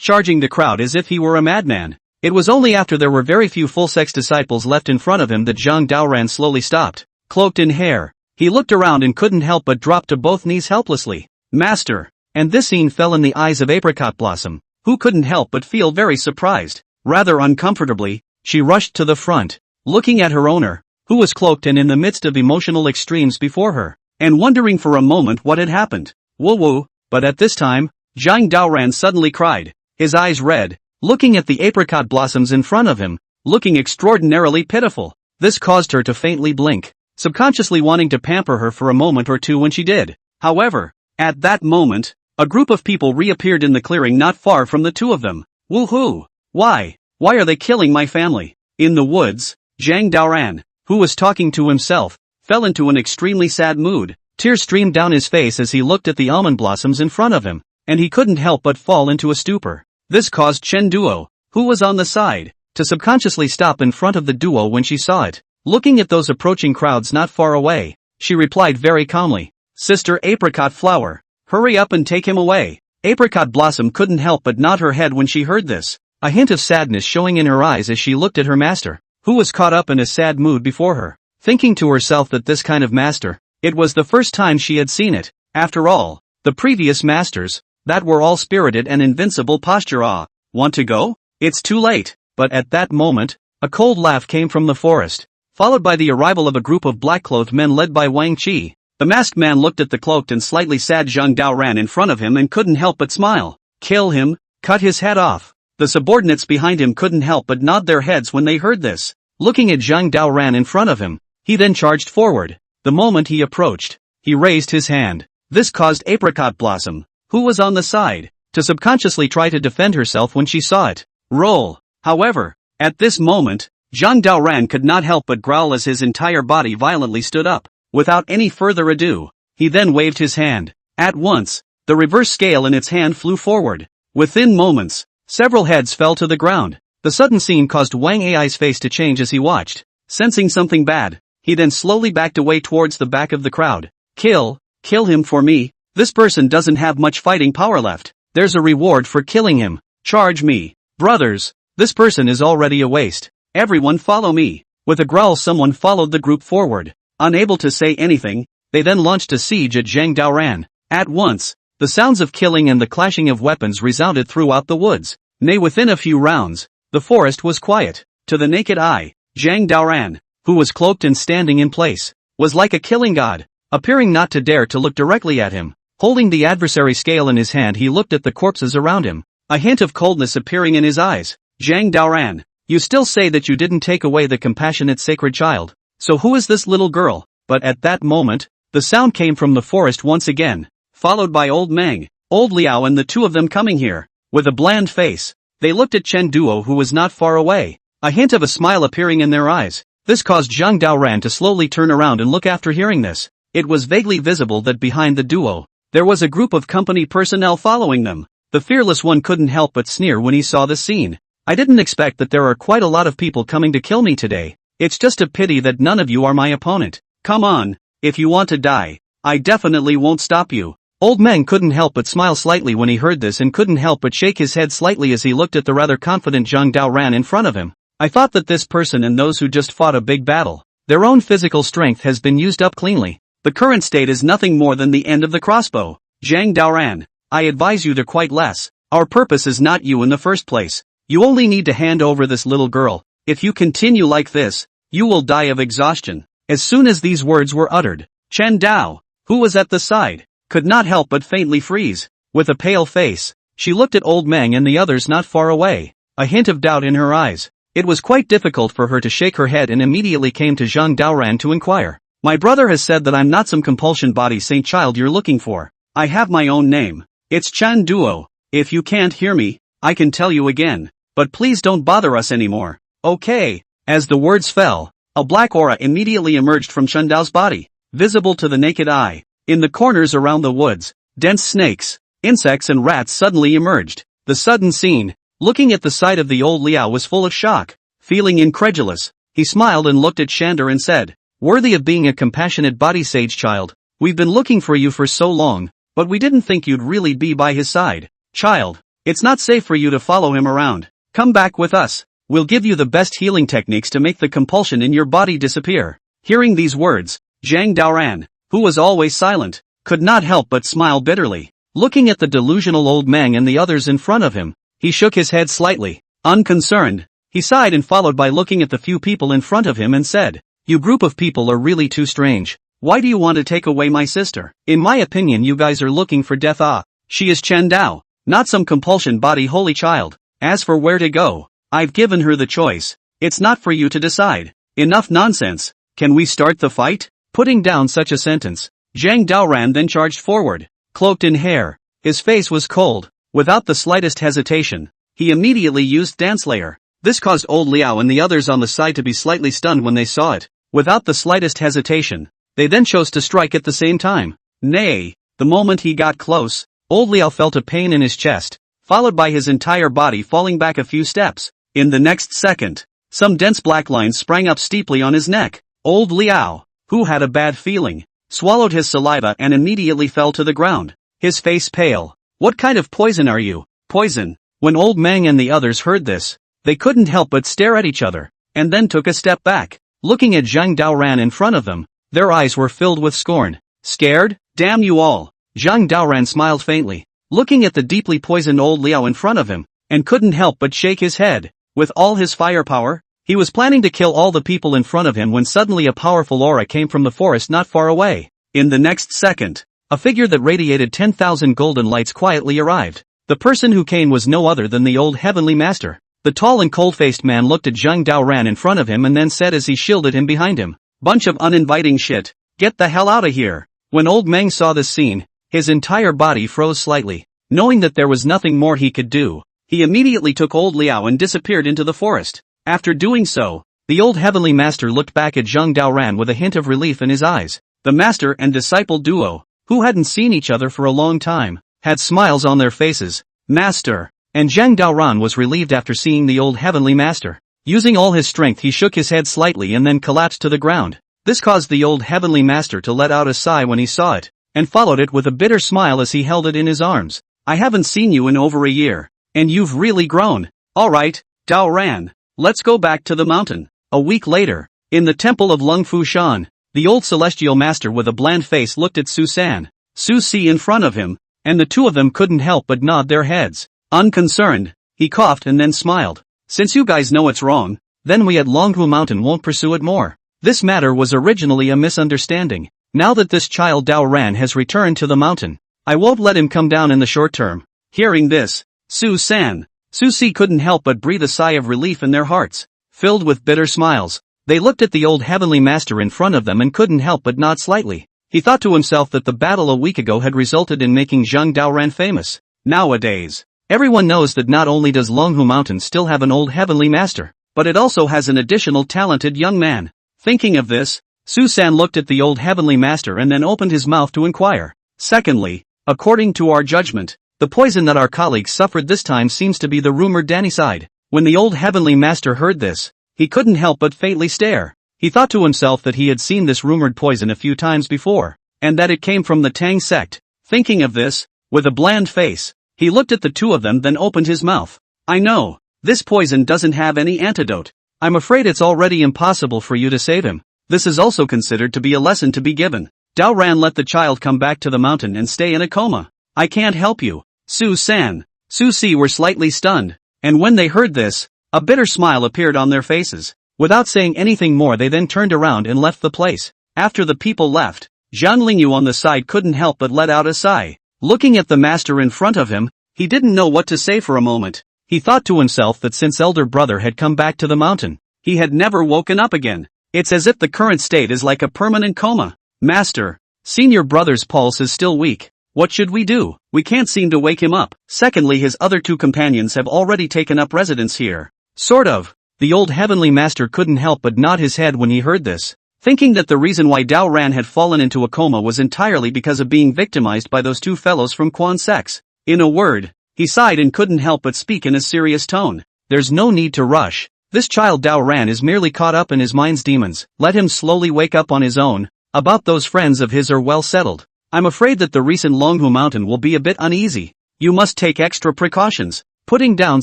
[SPEAKER 1] charging the crowd as if he were a madman. It was only after there were very few full-sex disciples left in front of him that Zhang Daoran slowly stopped. Cloaked in hair, he looked around and couldn't help but drop to both knees helplessly. Master. And this scene fell in the eyes of Apricot Blossom, who couldn't help but feel very surprised. Rather uncomfortably, she rushed to the front, looking at her owner, who was cloaked and in the midst of emotional extremes before her, and wondering for a moment what had happened. Woo woo, but at this time, Zhang Daoran suddenly cried, his eyes red, looking at the apricot blossoms in front of him, looking extraordinarily pitiful. This caused her to faintly blink, subconsciously wanting to pamper her for a moment or two when she did. However, at that moment, a group of people reappeared in the clearing not far from the two of them. Woohoo! Why are they killing my family? In the woods, Zhang Daoran, who was talking to himself, fell into an extremely sad mood. Tears streamed down his face as he looked at the almond blossoms in front of him, and he couldn't help but fall into a stupor. This caused Chen Duo, who was on the side, to subconsciously stop in front of the duo when she saw it. Looking at those approaching crowds not far away, she replied very calmly, Sister Apricot Flower, hurry up and take him away. Apricot Blossom couldn't help but nod her head when she heard this, a hint of sadness showing in her eyes as she looked at her master, who was caught up in a sad mood before her, thinking to herself that this kind of master, it was the first time she had seen it. After all, the previous masters, that were all spirited and invincible posture. Want to go? It's too late. But at that moment, a cold laugh came from the forest, followed by the arrival of a group of black-clothed men led by Wang Qi. The masked man looked at the cloaked and slightly sad Zhang Daoran in front of him and couldn't help but smile. Kill him, cut his head off. The subordinates behind him couldn't help but nod their heads when they heard this. Looking at Zhang Daoran in front of him, he then charged forward. The moment he approached, he raised his hand. This caused Apricot Blossom, who was on the side, to subconsciously try to defend herself when she saw it. Roll. However, at this moment, Zhang Daoran could not help but growl as his entire body violently stood up. Without any further ado, he then waved his hand. At once, the reverse scale in its hand flew forward. Within moments, several heads fell to the ground. The sudden scene caused Wang Ai's face to change as he watched. Sensing something bad, he then slowly backed away towards the back of the crowd. Kill him for me. This person doesn't have much fighting power left. There's a reward for killing him. Charge me. Brothers, this person is already a waste. Everyone follow me. With a growl someone followed the group forward. Unable to say anything, they then launched a siege at Zhang Daoran. At once, the sounds of killing and the clashing of weapons resounded throughout the woods. Nay, within a few rounds, the forest was quiet. To the naked eye, Zhang Daoran, who was cloaked and standing in place, was like a killing god. appearing not to dare to look directly at him. Holding the adversary scale in his hand, he looked at the corpses around him, a hint of coldness appearing in his eyes. Zhang Daoran, you still say that you didn't take away the compassionate sacred child. So who is this little girl? But at that moment, the sound came from the forest once again, followed by Old Meng, Old Liao and the two of them coming here. With a bland face, they looked at Chen Duo, who was not far away, a hint of a smile appearing in their eyes. This caused Zhang Daoran to slowly turn around and look. After hearing this, it was vaguely visible that behind the duo, there was a group of company personnel following them. The fearless one couldn't help but sneer when he saw the scene. I didn't expect that there are quite a lot of people coming to kill me today. It's just a pity that none of you are my opponent. Come on, if you want to die, I definitely won't stop you. Old Meng couldn't help but smile slightly when he heard this and couldn't help but shake his head slightly as he looked at the rather confident Zhang Daoran in front of him. I thought that this person and those who just fought a big battle, their own physical strength has been used up cleanly. The current state is nothing more than the end of the crossbow. Zhang Daoran, I advise you to quite less. Our purpose is not you in the first place. You only need to hand over this little girl. If you continue like this, you will die of exhaustion. As soon as these words were uttered, Chen Dao, who was at the side, could not help but faintly freeze. With a pale face, she looked at Old Meng and the others not far away, a hint of doubt in her eyes. It was quite difficult for her to shake her head and immediately came to Zhang Daoran to inquire. My brother has said that I'm not some compulsion body saint child you're looking for. I have my own name. It's Chen Duo. If you can't hear me, I can tell you again. But please don't bother us anymore. Okay. As the words fell, a black aura immediately emerged from Chen Dao's body, visible to the naked eye. In the corners around the woods, dense snakes, insects and rats suddenly emerged. The sudden scene, looking at the sight of the old Liao, was full of shock. Feeling incredulous, he smiled and looked at Shander and said, worthy of being a compassionate body sage child, we've been looking for you for so long, but we didn't think you'd really be by his side. Child, it's not safe for you to follow him around. Come back with us. We'll give you the best healing techniques to make the compulsion in your body disappear. Hearing these words, Zhang Daoran, who was always silent, could not help but smile bitterly. Looking at the delusional Old Meng and the others in front of him, he shook his head slightly, unconcerned. He sighed and followed by looking at the few people in front of him and said, you group of people are really too strange. Why do you want to take away my sister? In my opinion, you guys are looking for death. She is Chen Dao, not some compulsion body holy child. As for where to go, I've given her the choice. It's not for you to decide. Enough nonsense. Can we start the fight? Putting down such a sentence, Zhang Daoran then charged forward, cloaked in hair. His face was cold. Without the slightest hesitation, he immediately used Dance Layer. This caused Old Liao and the others on the side to be slightly stunned when they saw it. Without the slightest hesitation, they then chose to strike at the same time. Nay, the moment he got close, Old Liao felt a pain in his chest, followed by his entire body falling back a few steps. In the next second, some dense black lines sprang up steeply on his neck. Old Liao, who had a bad feeling, swallowed his saliva and immediately fell to the ground, his face pale. What kind of poison are you? Poison. When Old Meng and the others heard this, they couldn't help but stare at each other, and then took a step back, looking at Zhang Daoran in front of them. Their eyes were filled with scorn. Scared? Damn you all! Zhang Daoran smiled faintly, looking at the deeply poisoned Old Liao in front of him, and couldn't help but shake his head. With all his firepower, he was planning to kill all the people in front of him when suddenly a powerful aura came from the forest not far away. In the next second, a figure that radiated 10,000 golden lights quietly arrived. The person who came was no other than the old heavenly master. The tall and cold-faced man looked at Zhang Daoran in front of him and then said as he shielded him behind him, bunch of uninviting shit, get the hell out of here. When Old Meng saw this scene, his entire body froze slightly. Knowing that there was nothing more he could do, he immediately took Old Liao and disappeared into the forest. After doing so, the old heavenly master looked back at Zhang Daoran with a hint of relief in his eyes. The master and disciple duo, who hadn't seen each other for a long time, had smiles on their faces. Master! And Zhang Daoran was relieved after seeing the old heavenly master. Using all his strength, he shook his head slightly and then collapsed to the ground. This caused the old heavenly master to let out a sigh when he saw it, and followed it with a bitter smile as he held it in his arms. I haven't seen you in over a year, and you've really grown. Alright, Daoran, let's go back to the mountain. A week later, in the temple of Lung Fu Shan, the old celestial master with a bland face looked at Su San, Su Si in front of him, and the two of them couldn't help but nod their heads. Unconcerned, he coughed and then smiled. Since you guys know it's wrong, then we at Longhu Mountain won't pursue it more. This matter was originally a misunderstanding. Now that this child Dao Ran has returned to the mountain, I won't let him come down in the short term. Hearing this, Su-si couldn't help but breathe a sigh of relief in their hearts. Filled with bitter smiles, they looked at the old heavenly master in front of them and couldn't help but nod slightly. He thought to himself that the battle a week ago had resulted in making Zhang Daoran famous. Nowadays, everyone knows that not only does Longhu Mountain still have an old heavenly master, but it also has an additional talented young man. Thinking of this, Su-san looked at the old heavenly master and then opened his mouth to inquire. Secondly, according to our judgment, the poison that our colleague suffered this time seems to be the rumored Danicide. When the old heavenly master heard this, he couldn't help but faintly stare. He thought to himself that he had seen this rumored poison a few times before, and that it came from the Tang sect. Thinking of this, with a bland face, he looked at the two of them then opened his mouth. I know, this poison doesn't have any antidote. I'm afraid it's already impossible for you to save him. This is also considered to be a lesson to be given. Dao Ran let the child come back to the mountain and stay in a coma. I can't help you. Su-san, Su-si were slightly stunned, and when they heard this, a bitter smile appeared on their faces. Without saying anything more they then turned around and left the place. After the people left, Zhang Lingyu on the side couldn't help but let out a sigh. Looking at the master in front of him, he didn't know what to say for a moment. He thought to himself that since elder brother had come back to the mountain, he had never woken up again. It's as if the current state is like a permanent coma. Master, senior brother's pulse is still weak. What should we do? We can't seem to wake him up. Secondly, his other two companions have already taken up residence here. Sort of. The old heavenly master couldn't help but nod his head when he heard this, thinking that the reason why Dao Ran had fallen into a coma was entirely because of being victimized by those two fellows from Quan Sex. In a word, he sighed and couldn't help but speak in a serious tone. There's no need to rush. This child Dao Ran is merely caught up in his mind's demons. Let him slowly wake up on his own. About those friends of his are well settled. I'm afraid that the recent Longhu Mountain will be a bit uneasy. You must take extra precautions. Putting down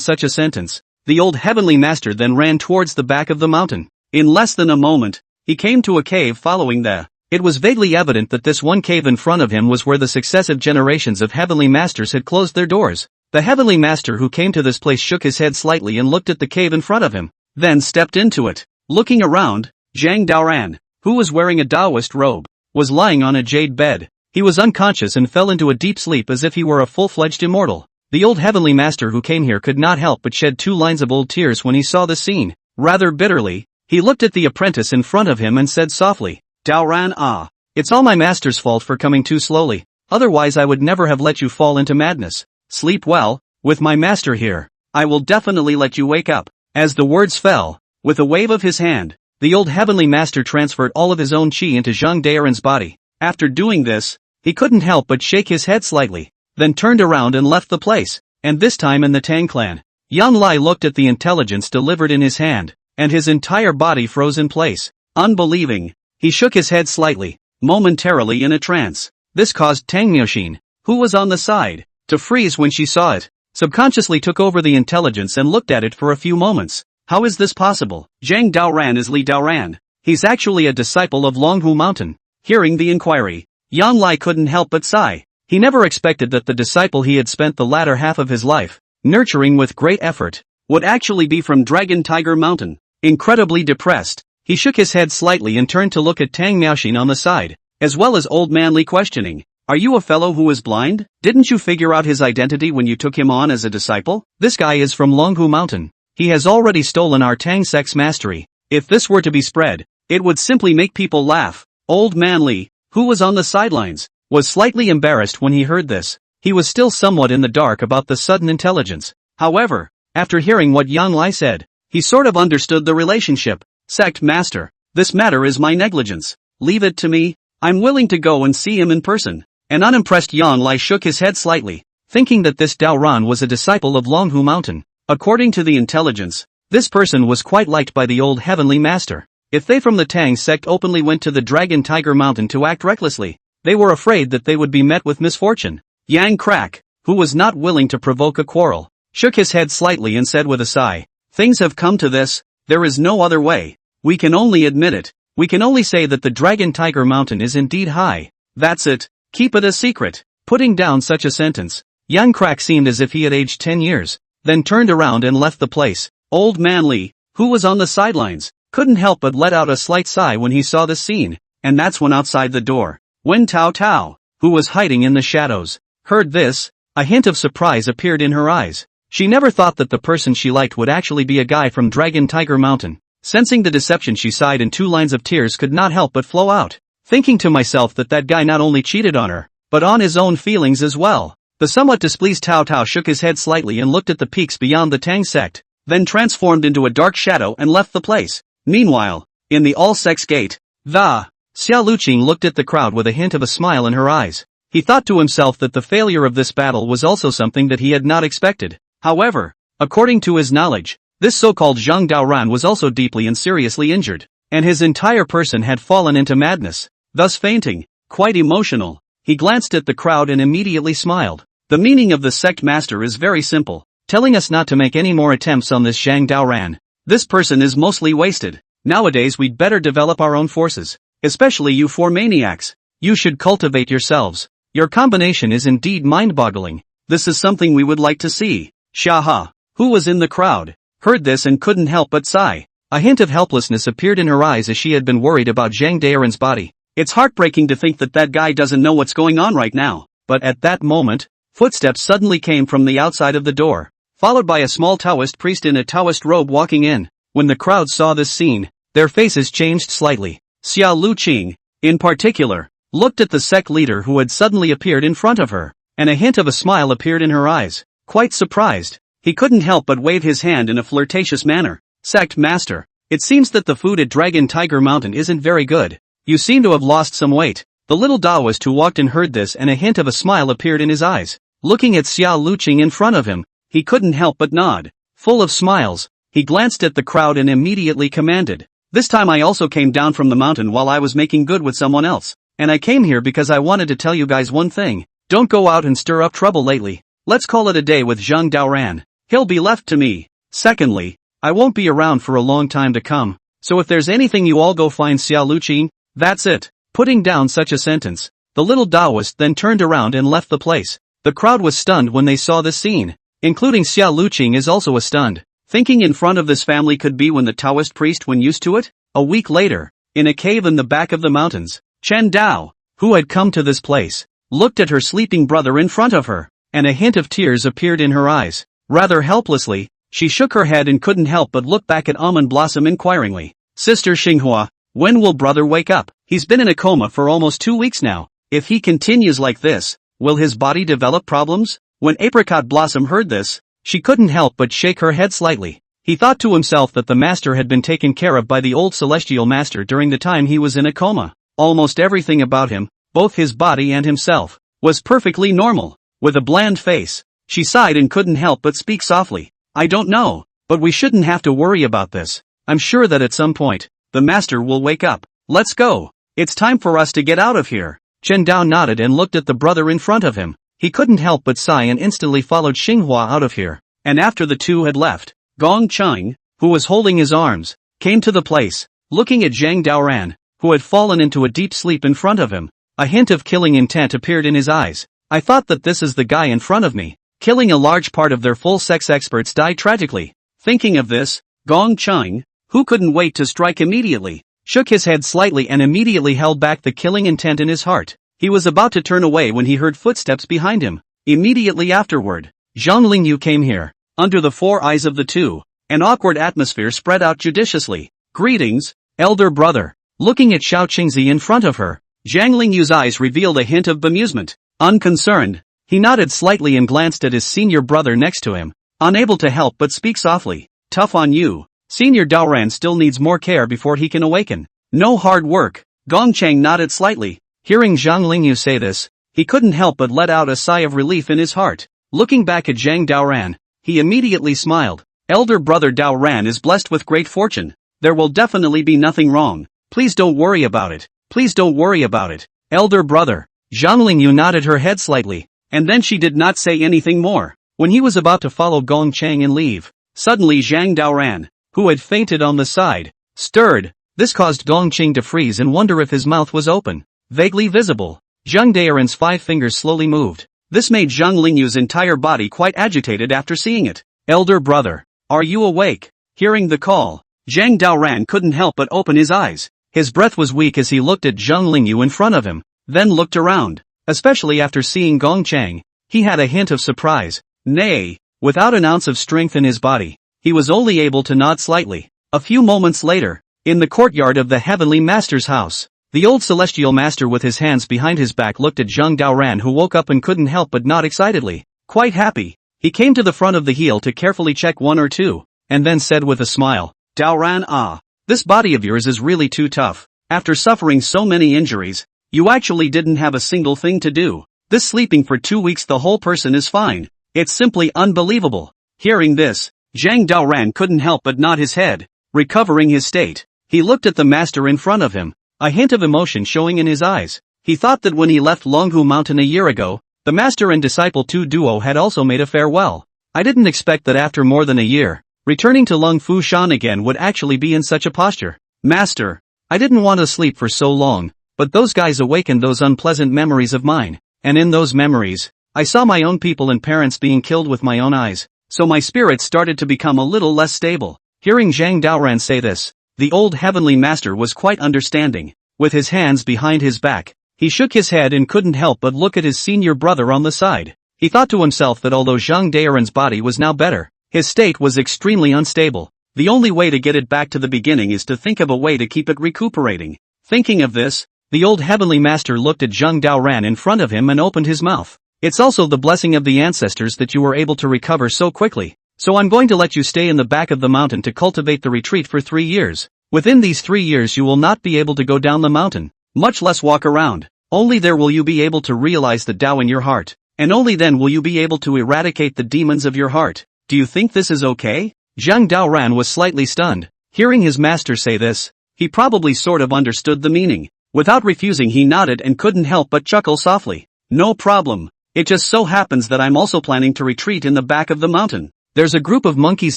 [SPEAKER 1] such a sentence, the old heavenly master then ran towards the back of the mountain. In less than a moment, he came to a cave following the. It was vaguely evident that this one cave in front of him was where the successive generations of heavenly masters had closed their doors. The heavenly master who came to this place shook his head slightly and looked at the cave in front of him, then stepped into it. Looking around, Zhang Daoran, who was wearing a Taoist robe, was lying on a jade bed. He was unconscious and fell into a deep sleep as if he were a full-fledged immortal. The old heavenly master who came here could not help but shed 2 lines of old tears when he saw the scene. Rather bitterly, he looked at the apprentice in front of him and said softly, Daoran, it's all my master's fault for coming too slowly, otherwise I would never have let you fall into madness. Sleep well, with my master here, I will definitely let you wake up. As the words fell, with a wave of his hand, the old heavenly master transferred all of his own chi into Zhang Daoran's body. After doing this, he couldn't help but shake his head slightly, then turned around and left the place, and this time in the Tang clan. Yang Lai looked at the intelligence delivered in his hand, and his entire body froze in place. Unbelieving, he shook his head slightly, momentarily in a trance. This caused Tang Miaoxin, who was on the side, to freeze when she saw it, subconsciously took over the intelligence and looked at it for a few moments. How is this possible? Zhang Daoran is Li Daoran. He's actually a disciple of Longhu Mountain. Hearing the inquiry, Yang Lai couldn't help but sigh. He never expected that the disciple he had spent the latter half of his life nurturing with great effort would actually be from Dragon Tiger Mountain. Incredibly depressed, he shook his head slightly and turned to look at Tang Miaoxin on the side, as well as Old Man Li questioning, Are you a fellow who is blind? Didn't you figure out his identity when you took him on as a disciple? This guy is from Longhu Mountain. He has already stolen our Tang Sect's mastery. If this were to be spread, it would simply make people laugh. Old Man Li, who was on the sidelines, was slightly embarrassed when he heard this. He was still somewhat in the dark about the sudden intelligence. However, after hearing what Yang Lai said, he sort of understood the relationship. Sect Master, this matter is my negligence. Leave it to me. I'm willing to go and see him in person. An unimpressed Yang Lai shook his head slightly, thinking that this Dao Ran was a disciple of Longhu Mountain. According to the intelligence, this person was quite liked by the old heavenly master. If they from the Tang sect openly went to the Dragon Tiger Mountain to act recklessly, they were afraid that they would be met with misfortune. Yang Crack, who was not willing to provoke a quarrel, shook his head slightly and said with a sigh, Things have come to this, there is no other way. We can only admit it. We can only say that the Dragon Tiger Mountain is indeed high. That's it. Keep it a secret. Putting down such a sentence, Yang Crack seemed as if he had aged 10 years, then turned around and left the place. Old Man Li, who was on the sidelines, couldn't help but let out a slight sigh when he saw this scene, and that's when outside the door, Wen Tao Tao, who was hiding in the shadows, heard this. A hint of surprise appeared in her eyes. She never thought that the person she liked would actually be a guy from Dragon Tiger Mountain. Sensing the deception, she sighed and 2 lines of tears could not help but flow out. Thinking to myself that guy not only cheated on her, but on his own feelings as well. The somewhat displeased Tao Tao shook his head slightly and looked at the peaks beyond the Tang sect, then transformed into a dark shadow and left the place. Meanwhile, in the all-sex gate, Xia Luqing looked at the crowd with a hint of a smile in her eyes. He thought to himself that the failure of this battle was also something that he had not expected. However, according to his knowledge, this so-called Zhang Daoran was also deeply and seriously injured, and his entire person had fallen into madness, thus fainting. Quite emotional, he glanced at the crowd and immediately smiled. The meaning of the sect master is very simple, telling us not to make any more attempts on this Zhang Daoran. This person is mostly wasted. Nowadays we'd better develop our own forces, especially you 4 maniacs. You should cultivate yourselves. Your combination is indeed mind-boggling. This is something we would like to see. Shaha, who was in the crowd, heard this and couldn't help but sigh. A hint of helplessness appeared in her eyes as she had been worried about Zhang Daoran's body. It's heartbreaking to think that guy doesn't know what's going on right now. But at that moment, footsteps suddenly came from the outside of the door, followed by a small Taoist priest in a Taoist robe walking in. When the crowd saw this scene, their faces changed slightly. Xia Luqing, in particular, looked at the sect leader who had suddenly appeared in front of her, and a hint of a smile appeared in her eyes. Quite surprised, he couldn't help but wave his hand in a flirtatious manner. Sect master, it seems that the food at Dragon Tiger Mountain isn't very good. You seem to have lost some weight. The little Taoist who walked in heard this and a hint of a smile appeared in his eyes. Looking at Xia Luqing in front of him, he couldn't help but nod. Full of smiles, he glanced at the crowd and immediately commanded. This time I also came down from the mountain while I was making good with someone else. And I came here because I wanted to tell you guys one thing. Don't go out and stir up trouble lately. Let's call it a day with Zhang Daoran. He'll be left to me. Secondly, I won't be around for a long time to come. So if there's anything, you all go find Xia Luqing. That's it. Putting down such a sentence, the little Taoist then turned around and left the place. The crowd was stunned when they saw this scene. Including Xia Luqing is also stunned. Thinking in front of this family could be when the Taoist priest when used to it. A week later, in a cave in the back of the mountains, Chen Dao, who had come to this place, looked at her sleeping brother in front of her, and a hint of tears appeared in her eyes. Rather helplessly, she shook her head and couldn't help but look back at Almond Blossom inquiringly. Sister Xinghua, when will brother wake up? He's been in a coma for almost 2 weeks now. If he continues like this, will his body develop problems? When Apricot Blossom heard this, she couldn't help but shake her head slightly. He thought to himself that the master had been taken care of by the old celestial master during the time he was in a coma. Almost everything about him, both his body and himself, was perfectly normal. With a bland face, she sighed and couldn't help but speak softly. I don't know, but we shouldn't have to worry about this. I'm sure that at some point, the master will wake up. Let's go. It's time for us to get out of here. Chen Dao nodded and looked at the brother in front of him. He couldn't help but sigh and instantly followed Xinghua out of here. And after the two had left, Gong Cheng, who was holding his arms, came to the place, looking at Zhang Daoran, who had fallen into a deep sleep in front of him. A hint of killing intent appeared in his eyes. I thought that this is the guy in front of me. Killing a large part of their full sex experts died tragically. Thinking of this, Gong Cheng, who couldn't wait to strike immediately, shook his head slightly and immediately held back the killing intent in his heart. He was about to turn away when he heard footsteps behind him. Immediately afterward, Zhang Lingyu came here. Under the 4 eyes of the two, an awkward atmosphere spread out judiciously. Greetings, elder brother. Looking at Xiao Qingzi in front of her, Zhang Lingyu's eyes revealed a hint of bemusement. Unconcerned, he nodded slightly and glanced at his senior brother next to him, unable to help but speak softly. Tough on you. Senior Daoran still needs more care before he can awaken. No hard work. Gong Cheng nodded slightly. Hearing Zhang Lingyu say this, he couldn't help but let out a sigh of relief in his heart. Looking back at Zhang Daoran, he immediately smiled. Elder brother Daoran is blessed with great fortune. There will definitely be nothing wrong. Please don't worry about it. Please don't worry about it. Elder brother. Zhang Lingyu nodded her head slightly, and then she did not say anything more. When he was about to follow Gong Cheng and leave, suddenly Zhang Daoran, who had fainted on the side, stirred. This caused Gong Cheng to freeze and wonder if his mouth was open, vaguely visible. Zhang Daoran's 5 fingers slowly moved. This made Zhang Lingyu's entire body quite agitated after seeing it. Elder brother, are you awake? Hearing the call, Zhang Daoran couldn't help but open his eyes. His breath was weak as he looked at Zhang Lingyu in front of him. then looked around. Especially after seeing Gong Chang, he had a hint of surprise. Nay, without an ounce of strength in his body, he was only able to nod slightly. A few moments later, in the courtyard of the Heavenly Master's house, the old Celestial Master with his hands behind his back looked at Zhang Daoran, who woke up and couldn't help but nod excitedly. Quite happy, he came to the front of the heel to carefully check one or two, and then said with a smile, Daoran, this body of yours is really too tough. After suffering so many injuries, you actually didn't have a single thing to do. This sleeping for 2 weeks, the whole person is fine. It's simply unbelievable. Hearing this, Zhang Daoran couldn't help but nod his head. Recovering his state, he looked at the master in front of him, a hint of emotion showing in his eyes. He thought that when he left Longhu Mountain a year ago, the master and disciple Tu duo had also made a farewell. I didn't expect that after more than a year, returning to Lung Fu Shan again would actually be in such a posture. Master, I didn't want to sleep for so long, but those guys awakened those unpleasant memories of mine, and in those memories, I saw my own people and parents being killed with my own eyes, so my spirit started to become a little less stable. Hearing Zhang Daoran say this, the old Heavenly Master was quite understanding. With his hands behind his back, he shook his head and couldn't help but look at his senior brother on the side. He thought to himself that although Zhang Daoran's body was now better, his state was extremely unstable. The only way to get it back to the beginning is to think of a way to keep it recuperating. Thinking of this, the old Heavenly Master looked at Zhang Daoran in front of him and opened his mouth. It's also the blessing of the ancestors that you were able to recover so quickly, so I'm going to let you stay in the back of the mountain to cultivate the retreat for 3 years. Within these 3 years you will not be able to go down the mountain, much less walk around. Only there will you be able to realize the Tao in your heart, and only then will you be able to eradicate the demons of your heart. Do you think this is okay? Zhang Daoran was slightly stunned. Hearing his master say this, he probably sort of understood the meaning. Without refusing, he nodded and couldn't help but chuckle softly. No problem. It just so happens that I'm also planning to retreat in the back of the mountain. There's a group of monkeys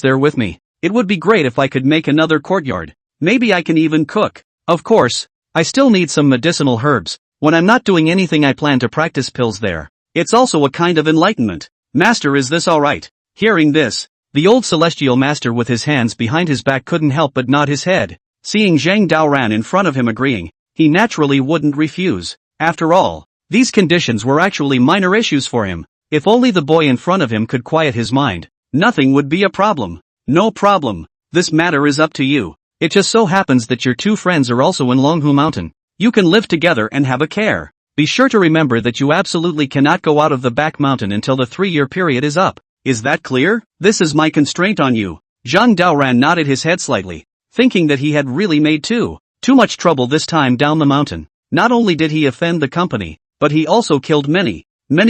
[SPEAKER 1] there with me. It would be great if I could make another courtyard. Maybe I can even cook. Of course, I still need some medicinal herbs. When I'm not doing anything, I plan to practice pills there. It's also a kind of enlightenment. Master, is this alright? Hearing this, the old Celestial Master with his hands behind his back couldn't help but nod his head. Seeing Zhang Daoran in front of him agreeing, he naturally wouldn't refuse. After all, these conditions were actually minor issues for him. If only the boy in front of him could quiet his mind, nothing would be a problem. No problem. This matter is up to you. It just so happens that your 2 friends are also in Longhu Mountain. You can live together and have a care. Be sure to remember that you absolutely cannot go out of the back mountain until the 3-year period is up. Is that clear? This is my constraint on you. Zhang Daoran nodded his head slightly, thinking that he had really made too much trouble this time down the mountain. Not only did he offend the company, but he also killed many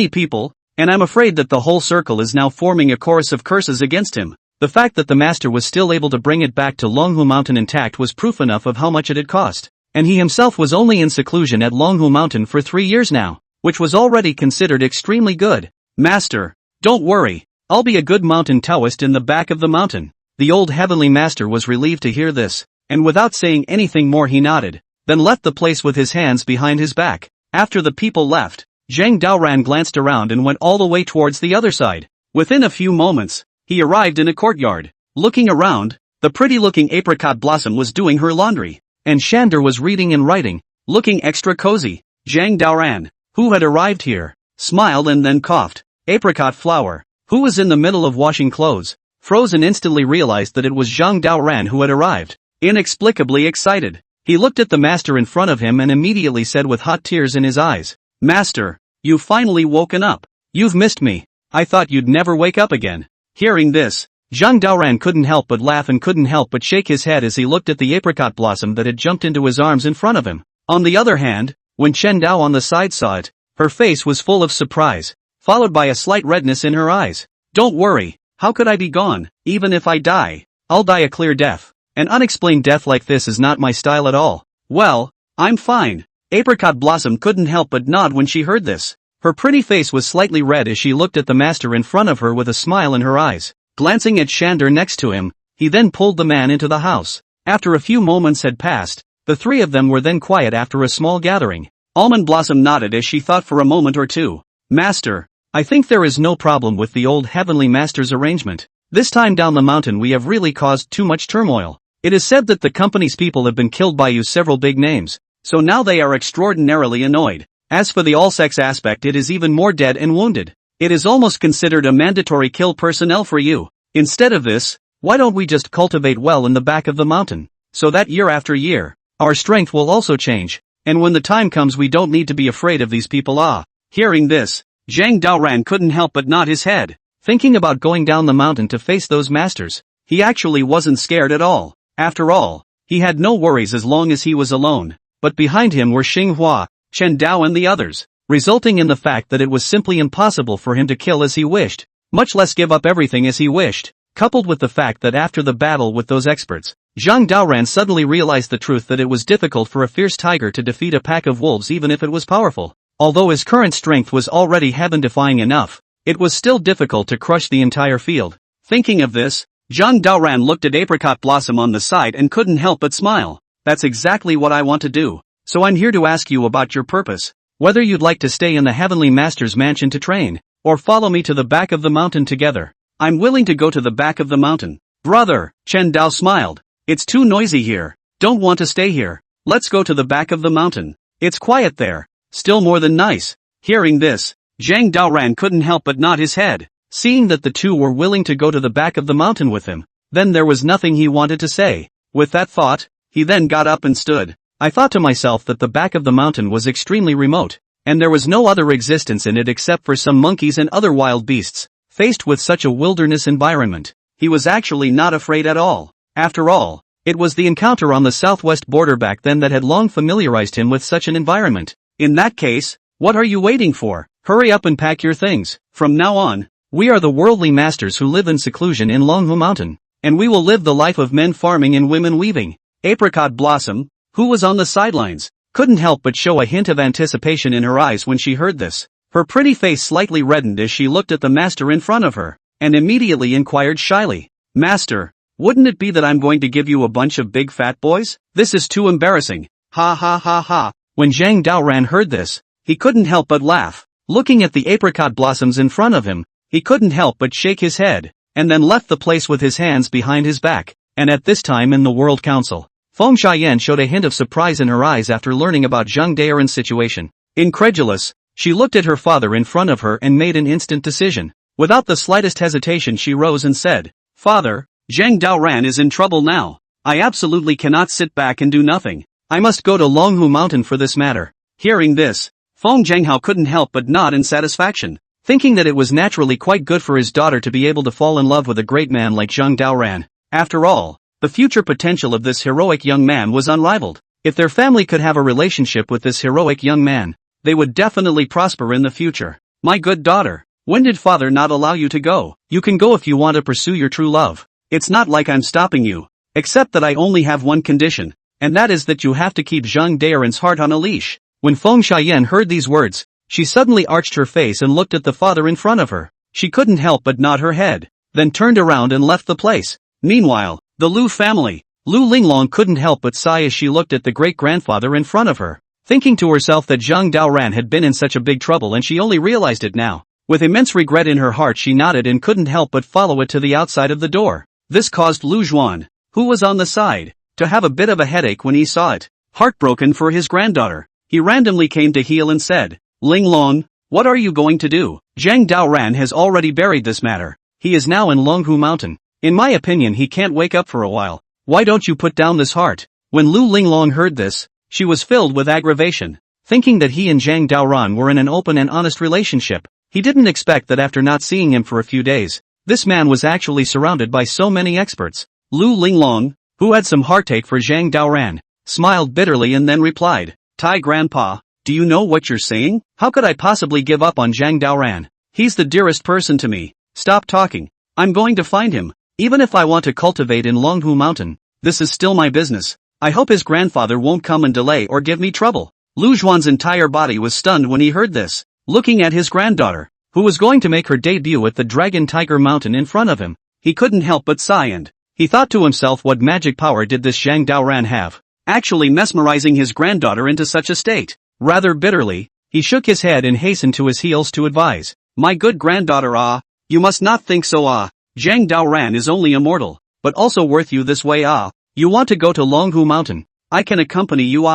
[SPEAKER 1] people, and I'm afraid that the whole circle is now forming a chorus of curses against him. The fact that the master was still able to bring it back to Longhu Mountain intact was proof enough of how much it had cost, and he himself was only in seclusion at Longhu Mountain for 3 years now, which was already considered extremely good. Master, don't worry, I'll be a good mountain Taoist in the back of the mountain. The old Heavenly Master was relieved to hear this, and without saying anything more he nodded, then left the place with his hands behind his back. After the people left, Zhang Daoran glanced around and went all the way towards the other side. Within a few moments, he arrived in a courtyard. Looking around, the pretty-looking apricot blossom was doing her laundry, and Shander was reading and writing, looking extra cozy. Zhang Daoran, who had arrived here, smiled and then coughed. Apricot flower, who was in the middle of washing clothes, froze and instantly realized that it was Zhang Daoran who had arrived. Inexplicably excited, he looked at the master in front of him and immediately said with hot tears in his eyes, Master, you've finally woken up. You've missed me. I thought you'd never wake up again. Hearing this, Zhang Daoran couldn't help but laugh and couldn't help but shake his head as he looked at the apricot blossom that had jumped into his arms in front of him. On the other hand, when Chen Dao on the side saw it, her face was full of surprise, followed by a slight redness in her eyes. Don't worry, how could I be gone? Even if I die, I'll die a clear death. An unexplained death like this is not my style at all. Well, I'm fine. Apricot Blossom couldn't help but nod when she heard this. Her pretty face was slightly red as she looked at the master in front of her with a smile in her eyes. Glancing at Shander next to him, he then pulled the man into the house. After a few moments had passed, the 3 of them were then quiet after a small gathering. Almond Blossom nodded as she thought for a moment or two. Master, I think there is no problem with the old Heavenly Master's arrangement. This time down the mountain we have really caused too much turmoil. It is said that the company's people have been killed by you several big names, so now they are extraordinarily annoyed. As for the all-sex aspect, it is even more dead and wounded. It is almost considered a mandatory kill personnel for you. Instead of this, why don't we just cultivate well in the back of the mountain, so that year after year, our strength will also change, and when the time comes we don't need to be afraid of these people. Hearing this, Zhang Daoran couldn't help but nod his head, thinking about going down the mountain to face those masters. He actually wasn't scared at all. After all, he had no worries as long as he was alone, but behind him were Xinghua, Chen Dao and the others, resulting in the fact that it was simply impossible for him to kill as he wished, much less give up everything as he wished, coupled with the fact that after the battle with those experts, Zhang Daoran suddenly realized the truth that it was difficult for a fierce tiger to defeat a pack of wolves even if it was powerful. Although his current strength was already heaven-defying enough, it was still difficult to crush the entire field. Thinking of this, Zhang Daoran looked at Apricot Blossom on the side and couldn't help but smile. That's exactly what I want to do, so I'm here to ask you about your purpose. Whether you'd like to stay in the Heavenly Master's mansion to train, or follow me to the back of the mountain together. I'm willing to go to the back of the mountain. Brother, Chen Dao smiled. It's too noisy here. Don't want to stay here. Let's go to the back of the mountain. It's quiet there. Still more than nice. Hearing this, Zhang Daoran couldn't help but nod his head, seeing that the two were willing to go to the back of the mountain with him. Then there was nothing he wanted to say. With that thought, he then got up and stood. I thought to myself that the back of the mountain was extremely remote, and there was no other existence in it except for some monkeys and other wild beasts. Faced with such a wilderness environment, he was actually not afraid at all. After all, it was the encounter on the southwest border back then that had long familiarized him with such an environment. In that case, what are you waiting for? Hurry up and pack your things. From now on, we are the worldly masters who live in seclusion in Longhu Mountain, and we will live the life of men farming and women weaving. Apricot Blossom, who was on the sidelines, couldn't help but show a hint of anticipation in her eyes when she heard this. Her pretty face slightly reddened as she looked at the master in front of her, and immediately inquired shyly, Master, wouldn't it be that I'm going to give you a bunch of big fat boys? This is too embarrassing. Ha ha ha ha. When Zhang Daoran heard this, he couldn't help but laugh. Looking at the apricot blossoms in front of him, he couldn't help but shake his head, and then left the place with his hands behind his back. And at this time in the World Council, Feng Xiaoyan showed a hint of surprise in her eyes after learning about Zhang Daoran's situation. Incredulous, she looked at her father in front of her and made an instant decision. Without the slightest hesitation she rose and said, Father, Zhang Daoran is in trouble now. I absolutely cannot sit back and do nothing. I must go to Longhu Mountain for this matter. Hearing this, Feng Zhenghao couldn't help but nod in satisfaction, thinking that it was naturally quite good for his daughter to be able to fall in love with a great man like Zhang Daoran. After all, the future potential of this heroic young man was unrivaled. If their family could have a relationship with this heroic young man, they would definitely prosper in the future. My good daughter, when did father not allow you to go? You can go if you want to pursue your true love. It's not like I'm stopping you, except that I only have one condition, and that is that you have to keep Zhang Daoran's heart on a leash. When Feng Xiaoyan heard these words, she suddenly arched her face and looked at the father in front of her. She couldn't help but nod her head, then turned around and left the place. Meanwhile, the Lu family, Lu Linglong couldn't help but sigh as she looked at the great-grandfather in front of her, thinking to herself that Zhang Daoran had been in such a big trouble and she only realized it now. With immense regret in her heart she nodded and couldn't help but follow it to the outside of the door. This caused Lu Zhuan, who was on the side, to have a bit of a headache when he saw it. Heartbroken for his granddaughter, he randomly came to heel and said, Linglong, what are you going to do? Zhang Daoran has already buried this matter. He is now in Longhu Mountain. In my opinion he can't wake up for a while. Why don't you put down this heart? When Lu Linglong heard this, she was filled with aggravation, thinking that he and Zhang Daoran were in an open and honest relationship. He didn't expect that after not seeing him for a few days, this man was actually surrounded by so many experts. Lu Linglong, who had some heartache for Zhang Daoran, smiled bitterly and then replied, Tai Grandpa, do you know what you're saying? How could I possibly give up on Zhang Daoran? He's the dearest person to me. Stop talking. I'm going to find him. Even if I want to cultivate in Longhu Mountain, this is still my business. I hope his grandfather won't come and delay or give me trouble. Lu Zhuan's entire body was stunned when he heard this, looking at his granddaughter, who was going to make her debut at the Dragon Tiger Mountain in front of him. He couldn't help but sigh and he thought to himself, what magic power did this Zhang Daoran have, actually mesmerizing his granddaughter into such a state? Rather bitterly, he shook his head and hastened to his heels to advise, my good granddaughter, you must not think so. Zhang Daoran is only a mortal, but also worth you this way. You want to go to Longhu Mountain? I can accompany you.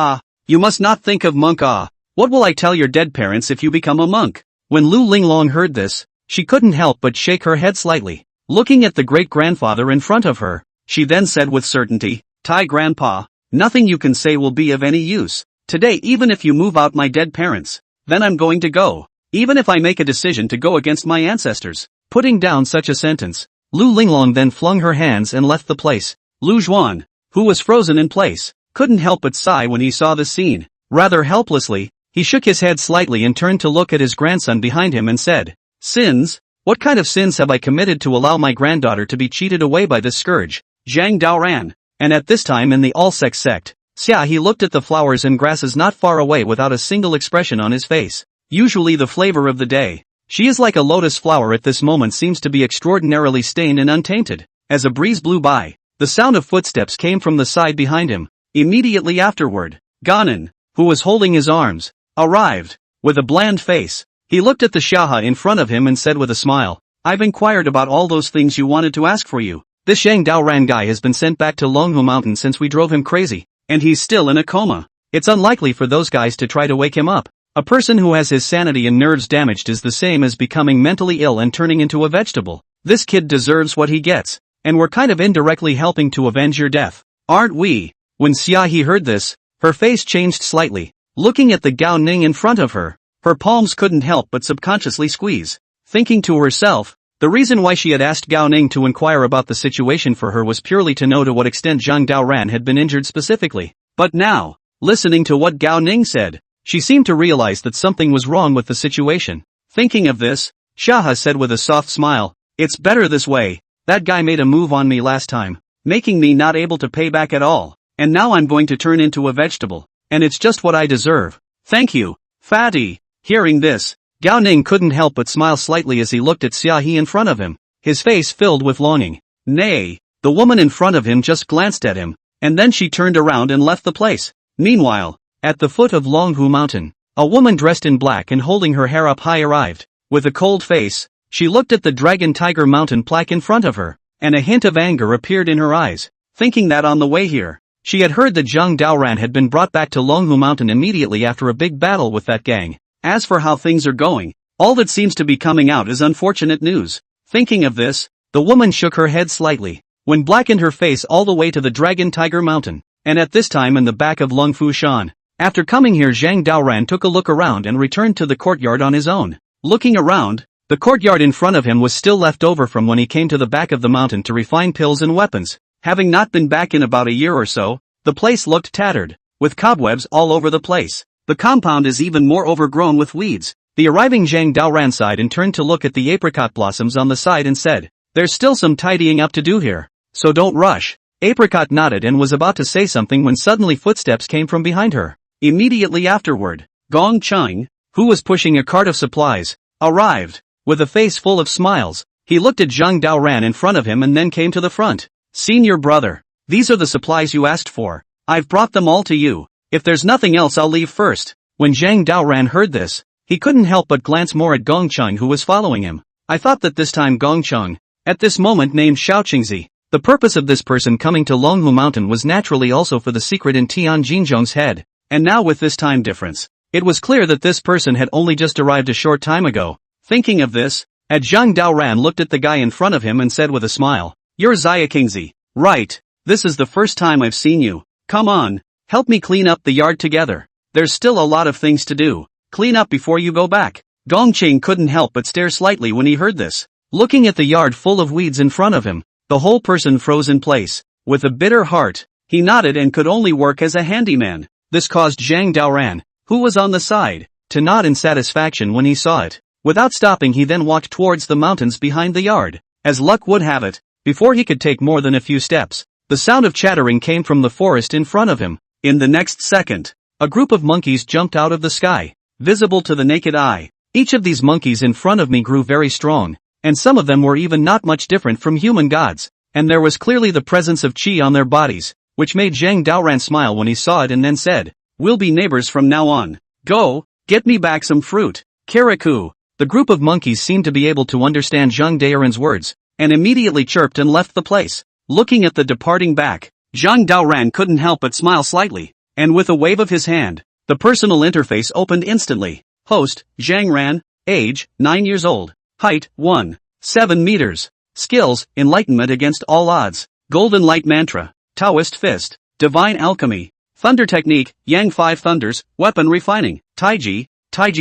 [SPEAKER 1] You must not think of monk. What will I tell your dead parents if you become a monk? When Lu Linglong heard this, she couldn't help but shake her head slightly. Looking at the great-grandfather in front of her, she then said with certainty, "Tai grandpa, nothing you can say will be of any use. Today even if you move out my dead parents, then I'm going to go. Even if I make a decision to go against my ancestors." Putting down such a sentence, Lu Linglong then flung her hands and left the place. Lu Zhuan, who was frozen in place, couldn't help but sigh when he saw this scene. Rather helplessly, he shook his head slightly and turned to look at his grandson behind him and said, "Sins? What kind of sins have I committed to allow my granddaughter to be cheated away by this scourge?" Zhang Daoran. And at this time in the all-sex sect, Xia he looked at the flowers and grasses not far away without a single expression on his face. Usually the flavor of the day. She is like a lotus flower at this moment seems to be extraordinarily stained and untainted. As a breeze blew by, the sound of footsteps came from the side behind him. Immediately afterward, Ganon, who was holding his arms, arrived. With a bland face, he looked at the Xiaohe in front of him and said with a smile, "I've inquired about all those things you wanted to ask for you. This Zhang Daoran guy has been sent back to Longhu Mountain since we drove him crazy, and he's still in a coma. It's unlikely for those guys to try to wake him up. A person who has his sanity and nerves damaged is the same as becoming mentally ill and turning into a vegetable. This kid deserves what he gets, and we're kind of indirectly helping to avenge your death, aren't we?" When Xia He heard this, her face changed slightly. Looking at the Gao Ning in front of her, her palms couldn't help but subconsciously squeeze. Thinking to herself, the reason why she had asked Gao Ning to inquire about the situation for her was purely to know to what extent Zhang Daoran had been injured specifically. But now, listening to what Gao Ning said, she seemed to realize that something was wrong with the situation. Thinking of this, Xiaohe said with a soft smile, "It's better this way. That guy made a move on me last time, making me not able to pay back at all, and now I'm going to turn into a vegetable, and it's just what I deserve. Thank you, fatty." Hearing this, Gao Ning couldn't help but smile slightly as he looked at Xia He in front of him, his face filled with longing. Nay, the woman in front of him just glanced at him, and then she turned around and left the place. Meanwhile, at the foot of Longhu Mountain, a woman dressed in black and holding her hair up high arrived. With a cold face, she looked at the Dragon Tiger Mountain plaque in front of her, and a hint of anger appeared in her eyes, thinking that on the way here, she had heard that Zhang Daoran had been brought back to Longhu Mountain immediately after a big battle with that gang. As for how things are going, all that seems to be coming out is unfortunate news. Thinking of this, the woman shook her head slightly, when blackened her face all the way to the Dragon Tiger Mountain, and at this time in the back of Lung Fushan. After coming here, Zhang Daoran took a look around and returned to the courtyard on his own. Looking around, the courtyard in front of him was still left over from when he came to the back of the mountain to refine pills and weapons. Having not been back in about a year or so, the place looked tattered, with cobwebs all over the place. The compound is even more overgrown with weeds. The arriving Zhang Daoran sighed and turned to look at the apricot blossoms on the side and said, "There's still some tidying up to do here, so don't rush." Apricot nodded and was about to say something when suddenly footsteps came from behind her. Immediately afterward, Gong Cheng, who was pushing a cart of supplies, arrived. With a face full of smiles, he looked at Zhang Daoran in front of him and then came to the front. "Senior brother, these are the supplies you asked for. I've brought them all to you. If there's nothing else I'll leave first." When Zhang Daoran heard this, he couldn't help but glance more at Gong Cheng who was following him. I thought that this time Gong Cheng, at this moment named Xiao Qingzi, the purpose of this person coming to Longhu Mountain was naturally also for the secret in Tian Jinzhong's head, and now with this time difference, it was clear that this person had only just arrived a short time ago. Thinking of this, Zhang Daoran looked at the guy in front of him and said with a smile, "You're Xia Qingzi, right? This is the first time I've seen you. Come on, help me clean up the yard together. There's still a lot of things to do. Clean up before you go back." Gong Cheng couldn't help but stare slightly when he heard this. Looking at the yard full of weeds in front of him, the whole person froze in place. With a bitter heart, he nodded and could only work as a handyman. This caused Zhang Daoran, who was on the side, to nod in satisfaction when he saw it. Without stopping, he then walked towards the mountains behind the yard. As luck would have it, before he could take more than a few steps, the sound of chattering came from the forest in front of him. In the next second, a group of monkeys jumped out of the sky, visible to the naked eye. Each of these monkeys in front of me grew very strong, and some of them were even not much different from human gods, and there was clearly the presence of qi on their bodies, which made Zhang Daoran smile when he saw it and then said, "We'll be neighbors from now on. Go, get me back some fruit." Karaku. The group of monkeys seemed to be able to understand Zhang Daoran's words, and immediately chirped and left the place. Looking at the departing back, Zhang Daoran couldn't help but smile slightly, and with a wave of his hand, The personal interface opened instantly. Host, Zhang Ran. Age, 9 years old. Height, 1.7 meters. Skills, Enlightenment against all odds. Golden Light Mantra. Taoist Fist. Divine Alchemy. Thunder Technique, Yang 5 Thunders. Weapon Refining. Taiji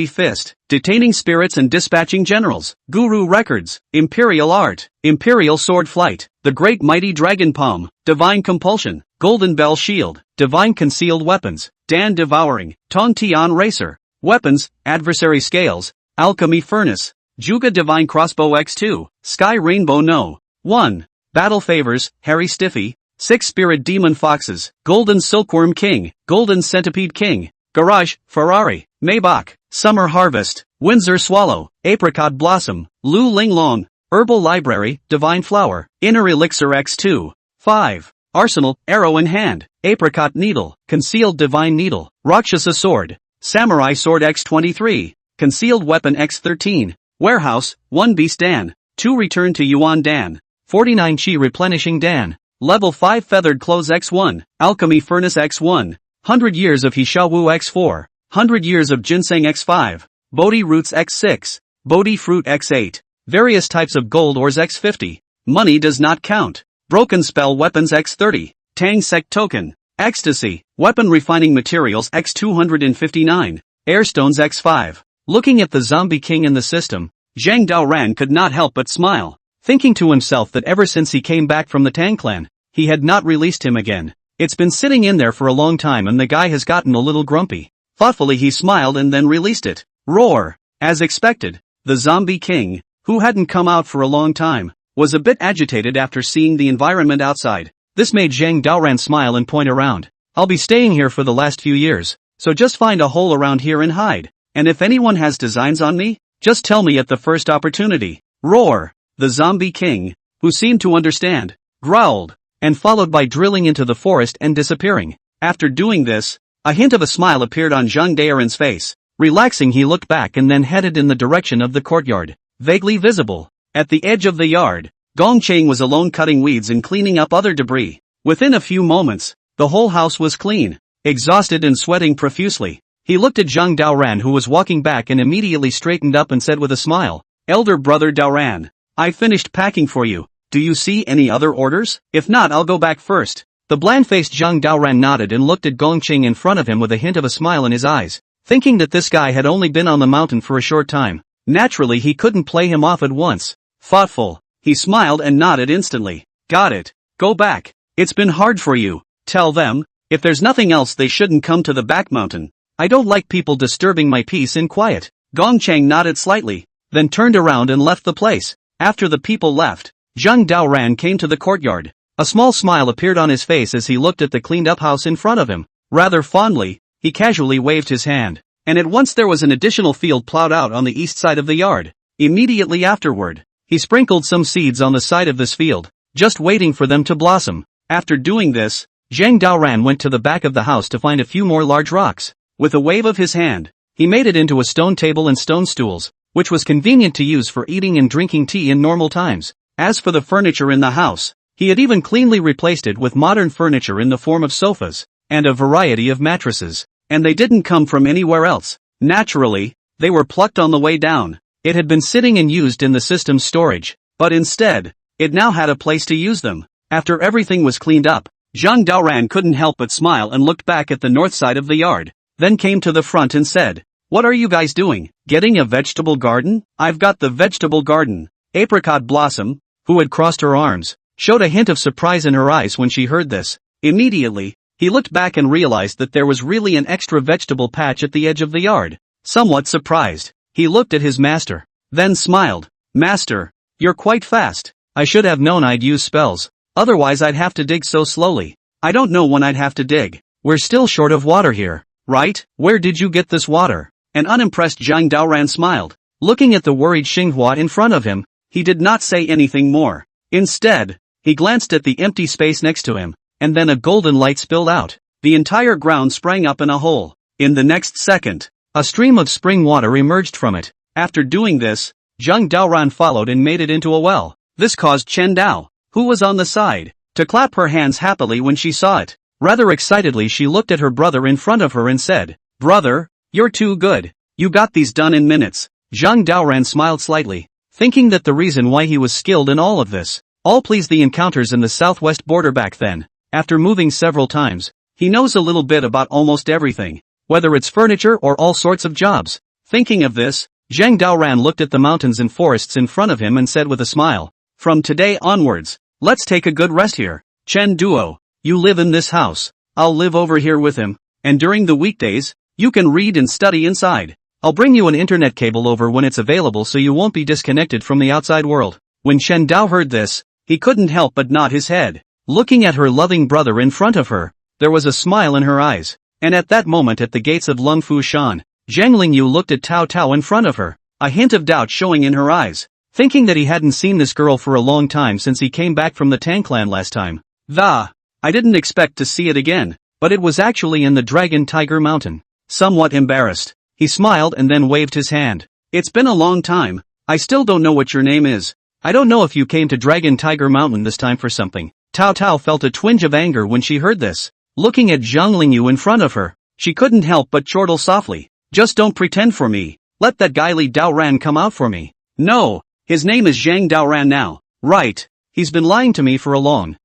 [SPEAKER 1] Fist. Detaining Spirits and Dispatching Generals. Guru Records. Imperial Art. Imperial Sword Flight. The Great Mighty Dragon Palm. Divine Compulsion. Golden Bell Shield. Divine Concealed Weapons. Dan Devouring. Tong Tian Racer. Weapons, Adversary Scales. Alchemy Furnace. Juga Divine Crossbow X2. Sky Rainbow No. 1. Battle Favors, Harry Stiffy. 6 Spirit Demon Foxes. Golden Silkworm King. Golden Centipede King. Garage, Ferrari. Maybach. Summer Harvest. Windsor Swallow. Apricot Blossom. Lu Ling Long. Herbal Library, Divine Flower. Inner Elixir X2. 5. Arsenal, Arrow in Hand. Apricot Needle. Concealed Divine Needle. Rakshasa Sword. Samurai Sword X23. Concealed Weapon X13. Warehouse, 1 Beast Dan. 2 Return to Yuan Dan. 49 Chi Replenishing Dan. Level 5 Feathered Clothes X1. Alchemy Furnace X1. 100 Years of Hishawu X4. 100 Years of Ginseng X5. Bodhi Roots X6. Bodhi Fruit X8. Various Types of Gold Ores X50. Money Does Not Count. Broken Spell Weapons X30. Tang Sect Token. Ecstasy. Weapon Refining Materials X259. Airstones X5. Looking at the Zombie King in the system, Zhang Daoran could not help but smile, thinking to himself that ever since he came back from the Tang clan, he had not released him again. It's been sitting in there for a long time and the guy has gotten a little grumpy. Thoughtfully he smiled and then released it. Roar! As expected, the Zombie King, who hadn't come out for a long time, was a bit agitated after seeing the environment outside. This made Zhang Daoran smile and point around. I'll be staying here for the last few years, so just find a hole around here and hide. And if anyone has designs on me, just tell me at the first opportunity. Roar! The Zombie King, who seemed to understand, growled, and followed by drilling into the forest and disappearing. After doing this, a hint of a smile appeared on Zhang Daoran's face. Relaxing, he looked back and then headed in the direction of the courtyard. Vaguely visible, at the edge of the yard, Gong Cheng was alone cutting weeds and cleaning up other debris. Within a few moments, the whole house was clean. Exhausted and sweating profusely, he looked at Zhang Daoran, who was walking back, and immediately straightened up and said with a smile, "Elder brother Daoran, I finished packing for you. Do you see any other orders? If not, I'll go back first." The bland-faced Zhang Daoran nodded and looked at Gong Cheng in front of him with a hint of a smile in his eyes, thinking that this guy had only been on the mountain for a short time. Naturally he couldn't play him off at once. Thoughtful, he smiled and nodded instantly. "Got it. Go back. It's been hard for you. Tell them, if there's nothing else, they shouldn't come to the back mountain. I don't like people disturbing my peace in quiet." Gong Cheng nodded slightly, then turned around and left the place. After the people left, Zhang Daoran came to the courtyard. A small smile appeared on his face as he looked at the cleaned-up house in front of him. Rather fondly, he casually waved his hand, and at once there was an additional field plowed out on the east side of the yard. Immediately afterward, he sprinkled some seeds on the side of this field, just waiting for them to blossom. After doing this, Zhang Daoran went to the back of the house to find a few more large rocks. With a wave of his hand, he made it into a stone table and stone stools, which was convenient to use for eating and drinking tea in normal times. As for the furniture in the house, he had even cleanly replaced it with modern furniture in the form of sofas, and a variety of mattresses. And they didn't come from anywhere else. Naturally, they were plucked on the way down. It had been sitting and used in the system's storage, but instead, it now had a place to use them. After everything was cleaned up, Zhang Daoran couldn't help but smile and looked back at the north side of the yard, then came to the front and said, "What are you guys doing? Getting a vegetable garden?" "I've got the vegetable garden." Apricot Blossom, who had crossed her arms, showed a hint of surprise in her eyes when she heard this. Immediately, he looked back and realized that there was really an extra vegetable patch at the edge of the yard. Somewhat surprised, he looked at his master, then smiled. "Master, you're quite fast. I should have known I'd use spells. Otherwise I'd have to dig so slowly. I don't know when I'd have to dig. We're still short of water here, right? Where did you get this water?" An unimpressed Zhang Daoran smiled. Looking at the worried Xinghua in front of him, he did not say anything more. Instead, he glanced at the empty space next to him, and then a golden light spilled out. The entire ground sprang up in a hole. In the next second, a stream of spring water emerged from it. After doing this, Zhang Daoran followed and made it into a well. This caused Chen Dao, who was on the side, to clap her hands happily when she saw it. Rather excitedly she looked at her brother in front of her and said, Brother, you're too good. You got these done in minutes. Zhang Daoran smiled slightly, thinking that the reason why he was skilled in all of this, all pleased the encounters in the southwest border back then. After moving several times, he knows a little bit about almost everything, whether it's furniture or all sorts of jobs. Thinking of this, Zhang Daoran looked at the mountains and forests in front of him and said with a smile, "From today onwards, let's take a good rest here. Chen Duo, you live in this house. I'll live over here with him, and during the weekdays, you can read and study inside. I'll bring you an internet cable over when it's available so you won't be disconnected from the outside world." When Chen Dao heard this, he couldn't help but nod his head. Looking at her loving brother in front of her, there was a smile in her eyes. And at that moment at the gates of Lungfu Shan, Zhang Lingyu looked at Tao Tao in front of her, a hint of doubt showing in her eyes, thinking that he hadn't seen this girl for a long time since he came back from the Tang clan last time. I didn't expect to see it again, but it was actually in the Dragon Tiger Mountain. Somewhat embarrassed, he smiled and then waved his hand. "It's been a long time. I still don't know what your name is. I don't know if you came to Dragon Tiger Mountain this time for something." Tao Tao felt a twinge of anger when she heard this. Looking at Zhang Lingyu in front of her, she couldn't help but chortle softly, "Just don't pretend for me. Let that guy Li Daoran come out for me." "No, his name is Zhang Daoran now." "Right. He's been lying to me for a long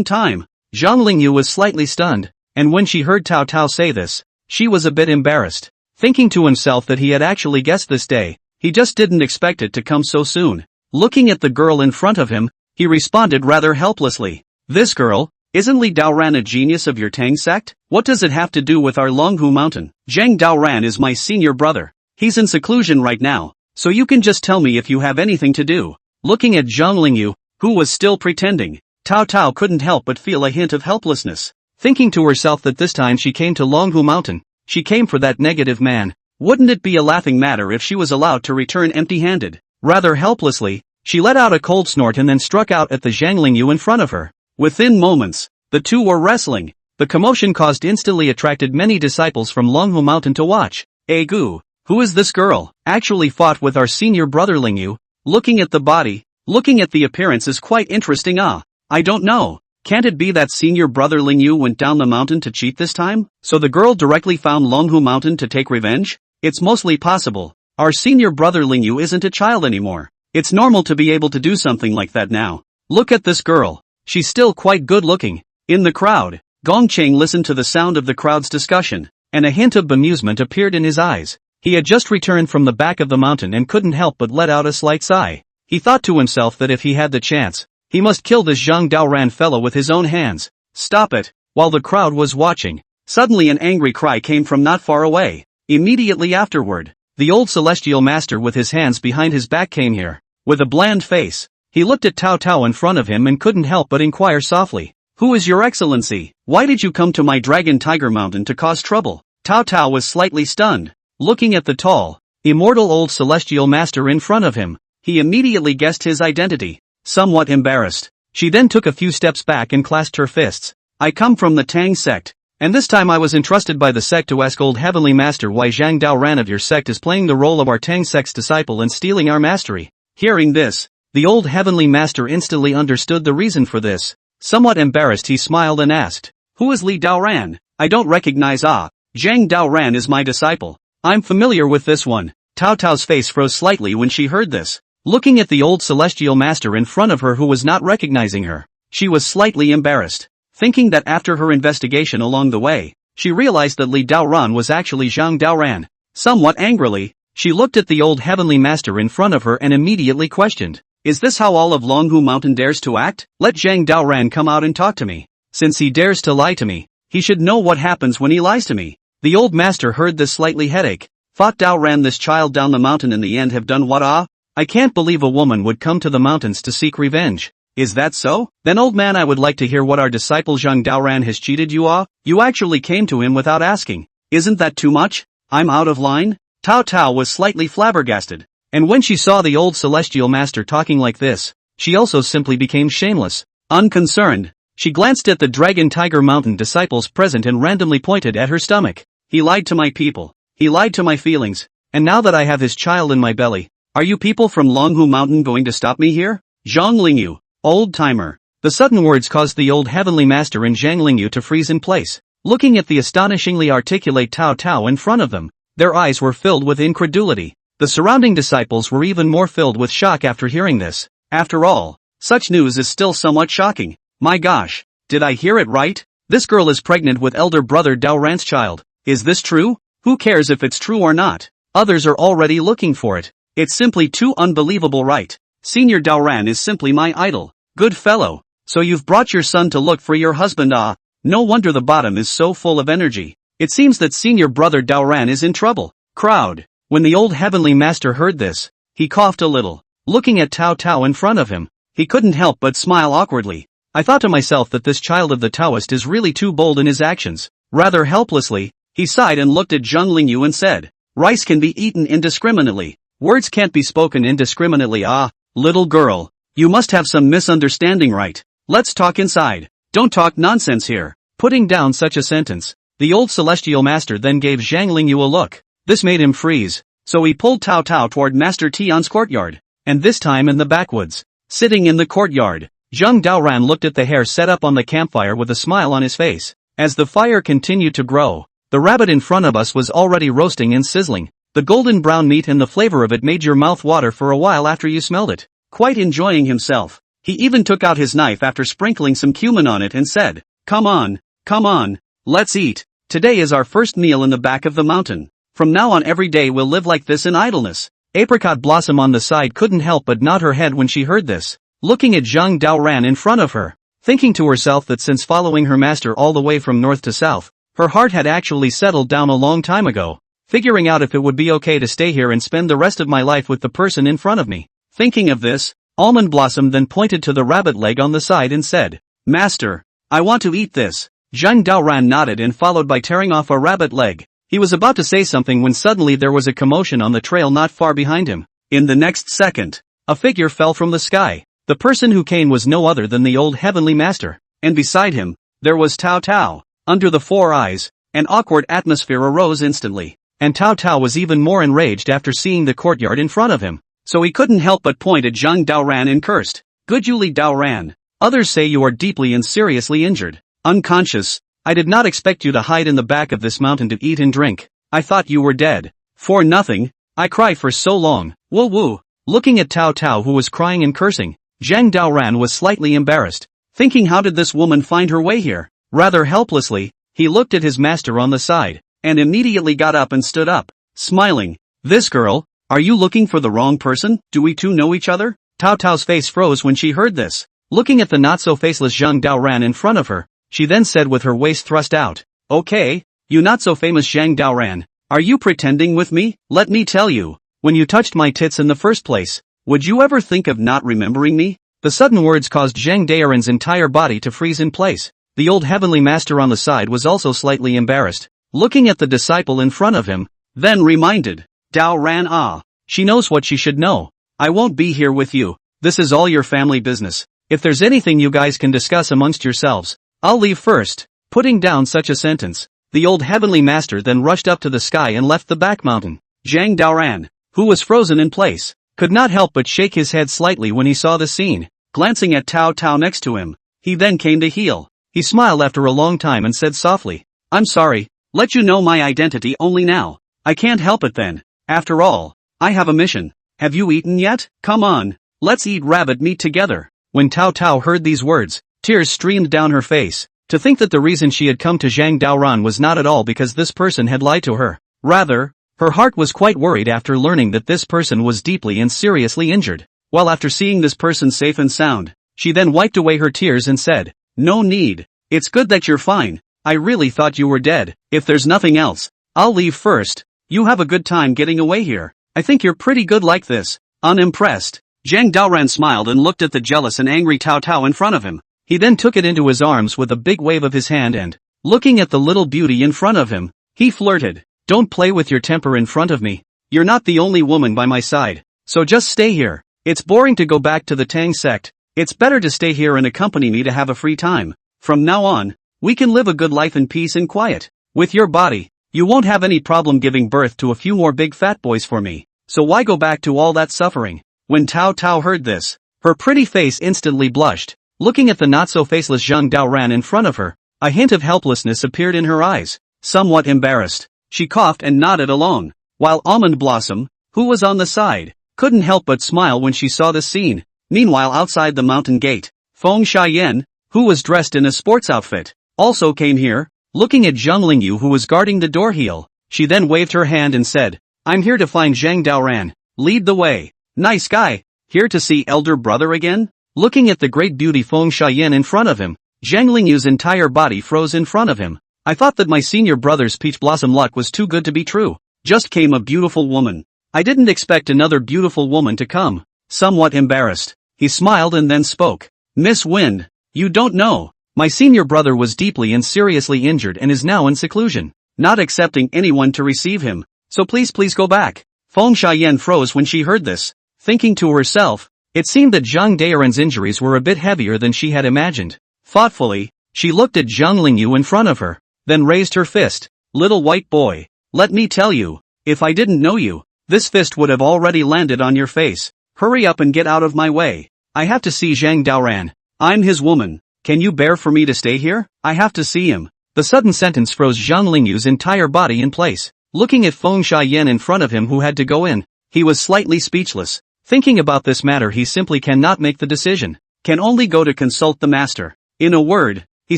[SPEAKER 1] time." Zhang Lingyu was slightly stunned, and when she heard Tao Tao say this, she was a bit embarrassed, thinking to himself that he had actually guessed this day. He just didn't expect it to come so soon. Looking at the girl in front of him, he responded rather helplessly, "This girl, isn't Li Daoran a genius of your Tang sect? What does it have to do with our Longhu Mountain? Zhang Daoran is my senior brother. He's in seclusion right now, so you can just tell me if you have anything to do." Looking at Zhang Lingyu, who was still pretending, Tao Tao couldn't help but feel a hint of helplessness, thinking to herself that this time she came to Longhu Mountain, she came for that negative man. Wouldn't it be a laughing matter if she was allowed to return empty-handed? Rather helplessly, she let out a cold snort and then struck out at the Zhang Lingyu in front of her. Within moments, the two were wrestling. The commotion caused instantly attracted many disciples from Longhu Mountain to watch. "Gu, who is this girl? Actually fought with our senior brother Lingyu. Looking at the body, looking at the appearance is quite interesting. I don't know. Can't it be that senior brother Lingyu went down the mountain to cheat this time? So the girl directly found Longhu Mountain to take revenge? It's mostly possible. Our senior brother Lingyu isn't a child anymore. It's normal to be able to do something like that now. Look at this girl. She's still quite good looking." In the crowd, Gongcheng listened to the sound of the crowd's discussion, and a hint of bemusement appeared in his eyes. He had just returned from the back of the mountain and couldn't help but let out a slight sigh. He thought to himself that if he had the chance, he must kill this Zhang Daoran fellow with his own hands. "Stop it!" While the crowd was watching, suddenly an angry cry came from not far away. Immediately afterward, the old celestial master with his hands behind his back came here. With a bland face, he looked at Tao Tao in front of him and couldn't help but inquire softly, "Who is your excellency? Why did you come to my Dragon Tiger Mountain to cause trouble?" Tao Tao was slightly stunned. Looking at the tall, immortal old celestial master in front of him, he immediately guessed his identity. Somewhat embarrassed, she then took a few steps back and clasped her fists. "I come from the Tang sect, and this time I was entrusted by the sect to ask old heavenly master why Zhang Daoran of your sect is playing the role of our Tang sect's disciple and stealing our mastery." Hearing this, the old heavenly master instantly understood the reason for this. Somewhat embarrassed, he smiled and asked, "Who is Li Daoran? I don't recognize Zhang Daoran is my disciple. I'm familiar with this one." Tao Tao's face froze slightly when she heard this. Looking at the old celestial master in front of her who was not recognizing her, she was slightly embarrassed, thinking that after her investigation along the way, she realized that Li Daoran was actually Zhang Daoran. Somewhat angrily, she looked at the old heavenly master in front of her and immediately questioned, "Is this how all of Longhu Mountain dares to act? Let Zhang Daoran come out and talk to me. Since he dares to lie to me, he should know what happens when he lies to me." The old master heard this slightly headache. Thought Daoran this child down the mountain in the end have done what? I can't believe a woman would come to the mountains to seek revenge. Is that so? Then old man, I would like to hear what our disciple Zhang Daoran has cheated you. You actually came to him without asking. Isn't that too much? I'm out of line? Tao Tao was slightly flabbergasted, and when she saw the old celestial master talking like this, she also simply became shameless. Unconcerned, she glanced at the Dragon Tiger Mountain disciples present and randomly pointed at her stomach. "He lied to my people. He lied to my feelings. And now that I have his child in my belly, are you people from Longhu Mountain going to stop me here?" Zhang Lingyu, old timer. The sudden words caused the old heavenly master and Zhang Lingyu to freeze in place. looking at the astonishingly articulate Tao Tao in front of them. Their eyes were filled with incredulity. The surrounding disciples were even more filled with shock after hearing this. After all, such news is still somewhat shocking. My gosh, did I hear it right? This girl is pregnant with elder brother Dao Ran's child. Is this true? Who cares if it's true or not? Others are already looking for it. It's simply too unbelievable, right? Senior Dao Ran is simply my idol. Good fellow. So you've brought your son to look for your husband, ah? No wonder the bottom is so full of energy. It seems that senior brother Dao Ran is in trouble. Crowd. When the old heavenly master heard this, he coughed a little. Looking at Tao Tao in front of him, he couldn't help but smile awkwardly. I thought to myself that this child of the Taoist is really too bold in his actions. Rather helplessly, he sighed and looked at Zheng Lingyu and said, rice can be eaten indiscriminately. Words can't be spoken indiscriminately. Ah, little girl, you must have some misunderstanding, right? Let's talk inside. Don't talk nonsense here. Putting down such a sentence, the old celestial master then gave Zhang Lingyu a look. This made him freeze, so he pulled Tao Tao toward Master Tian's courtyard, and this time in the backwoods. Sitting in the courtyard, Zheng Daoran looked at the hair set up on the campfire with a smile on his face. As the fire continued to grow, the rabbit in front of us was already roasting and sizzling. The golden brown meat and the flavor of it made your mouth water for a while after you smelled it. Quite enjoying himself, he even took out his knife after sprinkling some cumin on it and said, come on, let's eat. Today is our first meal in the back of the mountain. From now on every day we'll live like this in idleness. Apricot Blossom on the side couldn't help but nod her head when she heard this, looking at Zheng Daoran in front of her, thinking to herself that since following her master all the way from north to south, her heart had actually settled down a long time ago, figuring out if it would be okay to stay here and spend the rest of my life with the person in front of me. Thinking of this, Almond Blossom then pointed to the rabbit leg on the side and said, Master, I want to eat this. Zheng Daoran nodded and followed by tearing off a rabbit leg. He was about to say something when suddenly there was a commotion on the trail not far behind him. In the next second, a figure fell from the sky. The person who came was no other than the old heavenly master, and beside him, there was Tao Tao. Under the four eyes, an awkward atmosphere arose instantly, and Tao Tao was even more enraged after seeing the courtyard in front of him, so he couldn't help but point at Zheng Daoran and cursed, Good Yuli Daoran, others say you are deeply and seriously injured, unconscious. I did not expect you to hide in the back of this mountain to eat and drink. I thought you were dead. For nothing. I cried for so long. Woo woo. Looking at Tao Tao who was crying and cursing, Zheng Daoran was slightly embarrassed, thinking how did this woman find her way here? Rather helplessly, he looked at his master on the side, and immediately got up and stood up, smiling. This girl, are you looking for the wrong person? Do we two know each other? Tao Tao's face froze when she heard this. Looking at the not-so-faceless Zheng Daoran in front of her, she then said with her waist thrust out, Okay, you not-so-famous Zheng Daoran, are you pretending with me? Let me tell you, when you touched my tits in the first place, would you ever think of not remembering me? The sudden words caused Zheng Daoran's entire body to freeze in place. The old heavenly master on the side was also slightly embarrassed, looking at the disciple in front of him, then reminded, Daoran she knows what she should know. I won't be here with you. This is all your family business. If there's anything you guys can discuss amongst yourselves, I'll leave first. Putting down such a sentence, the old heavenly master then rushed up to the sky and left the back mountain. Zheng Daoran, who was frozen in place, could not help but shake his head slightly when he saw the scene. Glancing at Tao Tao next to him, he then came to heel. He smiled after a long time and said softly, I'm sorry, let you know my identity only now. I can't help it then. After all, I have a mission. Have you eaten yet? Come on, let's eat rabbit meat together. When Tao Tao heard these words, tears streamed down her face. To think that the reason she had come to Zhang Daoran was not at all because this person had lied to her. Rather, her heart was quite worried after learning that this person was deeply and seriously injured. While after seeing this person safe and sound, she then wiped away her tears and said, No need. It's good that you're fine. I really thought you were dead. If there's nothing else, I'll leave first. You have a good time getting away here. I think you're pretty good like this. Unimpressed, Zhang Daoran smiled and looked at the jealous and angry Tao Tao in front of him. He then took it into his arms with a big wave of his hand and, looking at the little beauty in front of him, he flirted. Don't play with your temper in front of me. You're not the only woman by my side, so just stay here. It's boring to go back to the Tang sect. It's better to stay here and accompany me to have a free time. From now on, we can live a good life in peace and quiet. With your body, you won't have any problem giving birth to a few more big fat boys for me. So why go back to all that suffering? When Tao Tao heard this, her pretty face instantly blushed. Looking at the not-so-faceless Zheng Daoran in front of her, A hint of helplessness appeared in her eyes. Somewhat embarrassed, she coughed and nodded along, while Almond Blossom, who was on the side, couldn't help but smile when she saw this scene. Meanwhile, outside the mountain gate, Feng Xiaoyan, who was dressed in a sports outfit, also came here. Looking at Zhang Lingyu, who was guarding the door heel, she then waved her hand and said, "I'm here to find Zhang Daoran. Lead the way." "Nice guy. Here to see elder brother again?" Looking at the great beauty Feng Xiaoyan in front of him, Zhang Lingyu's entire body froze in front of him. "I thought that my senior brother's peach blossom luck was too good to be true. Just came a beautiful woman. I didn't expect another beautiful woman to come." Somewhat embarrassed, he smiled and then spoke. "Miss Wind, you don't know. My senior brother was deeply and seriously injured and is now in seclusion, not accepting anyone to receive him. So please go back." Feng Xiaoyan froze when she heard this, thinking to herself, it seemed that Zhang Daoran's injuries were a bit heavier than she had imagined. Thoughtfully, she looked at Zhang Lingyu in front of her, then raised her fist. "Little white boy, let me tell you, if I didn't know you, this fist would have already landed on your face. Hurry up and get out of my way. I have to see Zhang Daoran. I'm his woman. Can you bear for me to stay here? I have to see him." The sudden sentence froze Zhang Lingyu's entire body in place. Looking at Feng Xiaoyan in front of him who had to go in, he was slightly speechless. Thinking about this matter, he simply cannot make the decision. Can only go to consult the master. In a word, he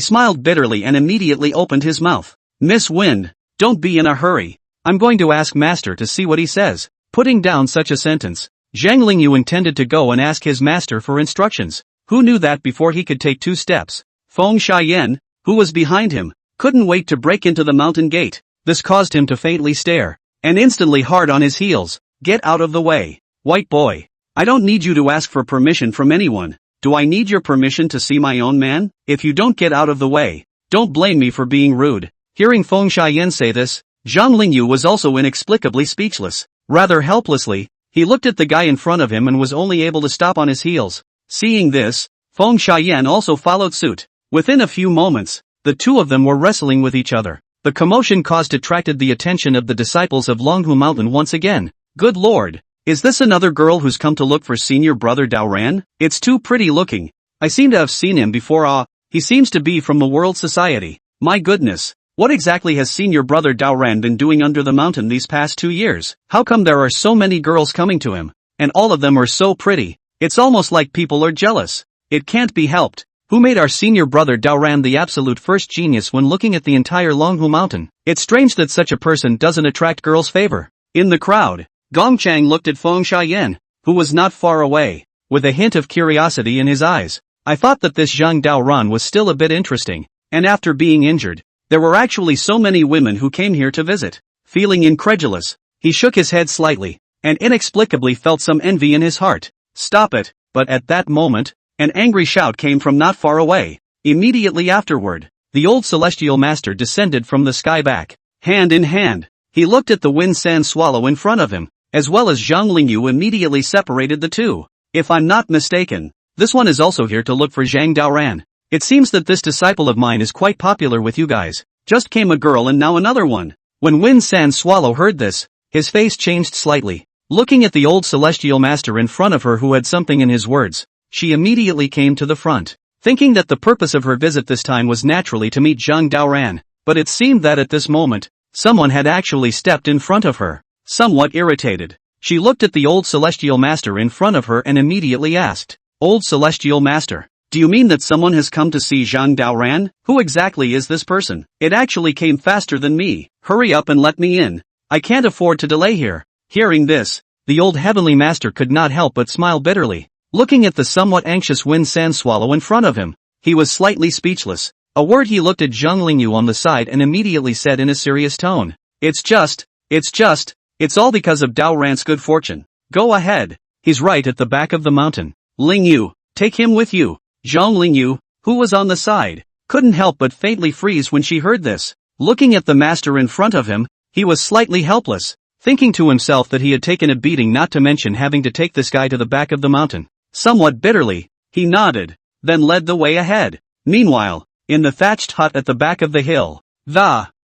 [SPEAKER 1] smiled bitterly and immediately opened his mouth. "Miss Wind, don't be in a hurry. I'm going to ask master to see what he says." Putting down such a sentence, Zhang Lingyu intended to go and ask his master for instructions. Who knew that before he could take 2 steps, Feng Xiaoyan, who was behind him, couldn't wait to break into the mountain gate. This caused him to faintly stare, and instantly hard on his heels. "Get out of the way. White boy. I don't need you to ask for permission from anyone. Do I need your permission to see my own man? If you don't get out of the way, don't blame me for being rude." Hearing Feng Xiaoyan say this, Zhang Lingyu was also inexplicably speechless. Rather helplessly, he looked at the guy in front of him and was only able to stop on his heels. Seeing this, Feng Xiaoyan also followed suit. Within a few moments, the two of them were wrestling with each other. The commotion caused attracted the attention of the disciples of Longhu Mountain once again. "Good lord, is this another girl who's come to look for senior brother Daoran? It's too pretty looking. I seem to have seen him before. He seems to be from the world society. My goodness, what exactly has senior brother Daoran been doing under the mountain these past 2 years? How come there are so many girls coming to him, and all of them are so pretty? It's almost like people are jealous. It can't be helped. Who made our senior brother Daoran the absolute first genius when looking at the entire Longhu Mountain? It's strange that such a person doesn't attract girls' favor." In the crowd, Gongchang looked at Feng Xiaoyan, who was not far away, with a hint of curiosity in his eyes. "I thought that this Zhang Daoran was still a bit interesting, and after being injured, there were actually so many women who came here to visit." Feeling incredulous, he shook his head slightly, and inexplicably felt some envy in his heart. "Stop it!" But at that moment, an angry shout came from not far away. Immediately afterward, the old celestial master descended from the sky back, hand in hand. He looked at the wind sand swallow in front of him, as well as Zhang Lingyu immediately separated the two. "If I'm not mistaken, this one is also here to look for Zhang Daoran. It seems that this disciple of mine is quite popular with you guys. Just came a girl and now another one." When Wind Sand Swallow heard this, his face changed slightly. Looking at the old celestial master in front of her who had something in his words, she immediately came to the front, thinking that the purpose of her visit this time was naturally to meet Zhang Daoran. But it seemed that at this moment, someone had actually stepped in front of her. Somewhat irritated, she looked at the old celestial master in front of her and immediately asked, "Old celestial master, do you mean that someone has come to see Zhang Daoran? Who exactly is this person? It actually came faster than me. Hurry up and let me in. I can't afford to delay here." Hearing this, the old heavenly master could not help but smile bitterly. Looking at the somewhat anxious Wind Sand Swallow in front of him, he was slightly speechless. A word he looked at Zhang Lingyu on the side and immediately said in a serious tone, It's all because of Daoran's good fortune. Go ahead. He's right at the back of the mountain. Lingyu, take him with you." Zhang Lingyu, who was on the side, couldn't help but faintly freeze when she heard this. Looking at the master in front of him, he was slightly helpless, thinking to himself that he had taken a beating, not to mention having to take this guy to the back of the mountain. Somewhat bitterly, he nodded, then led the way ahead. Meanwhile, in the thatched hut at the back of the hill,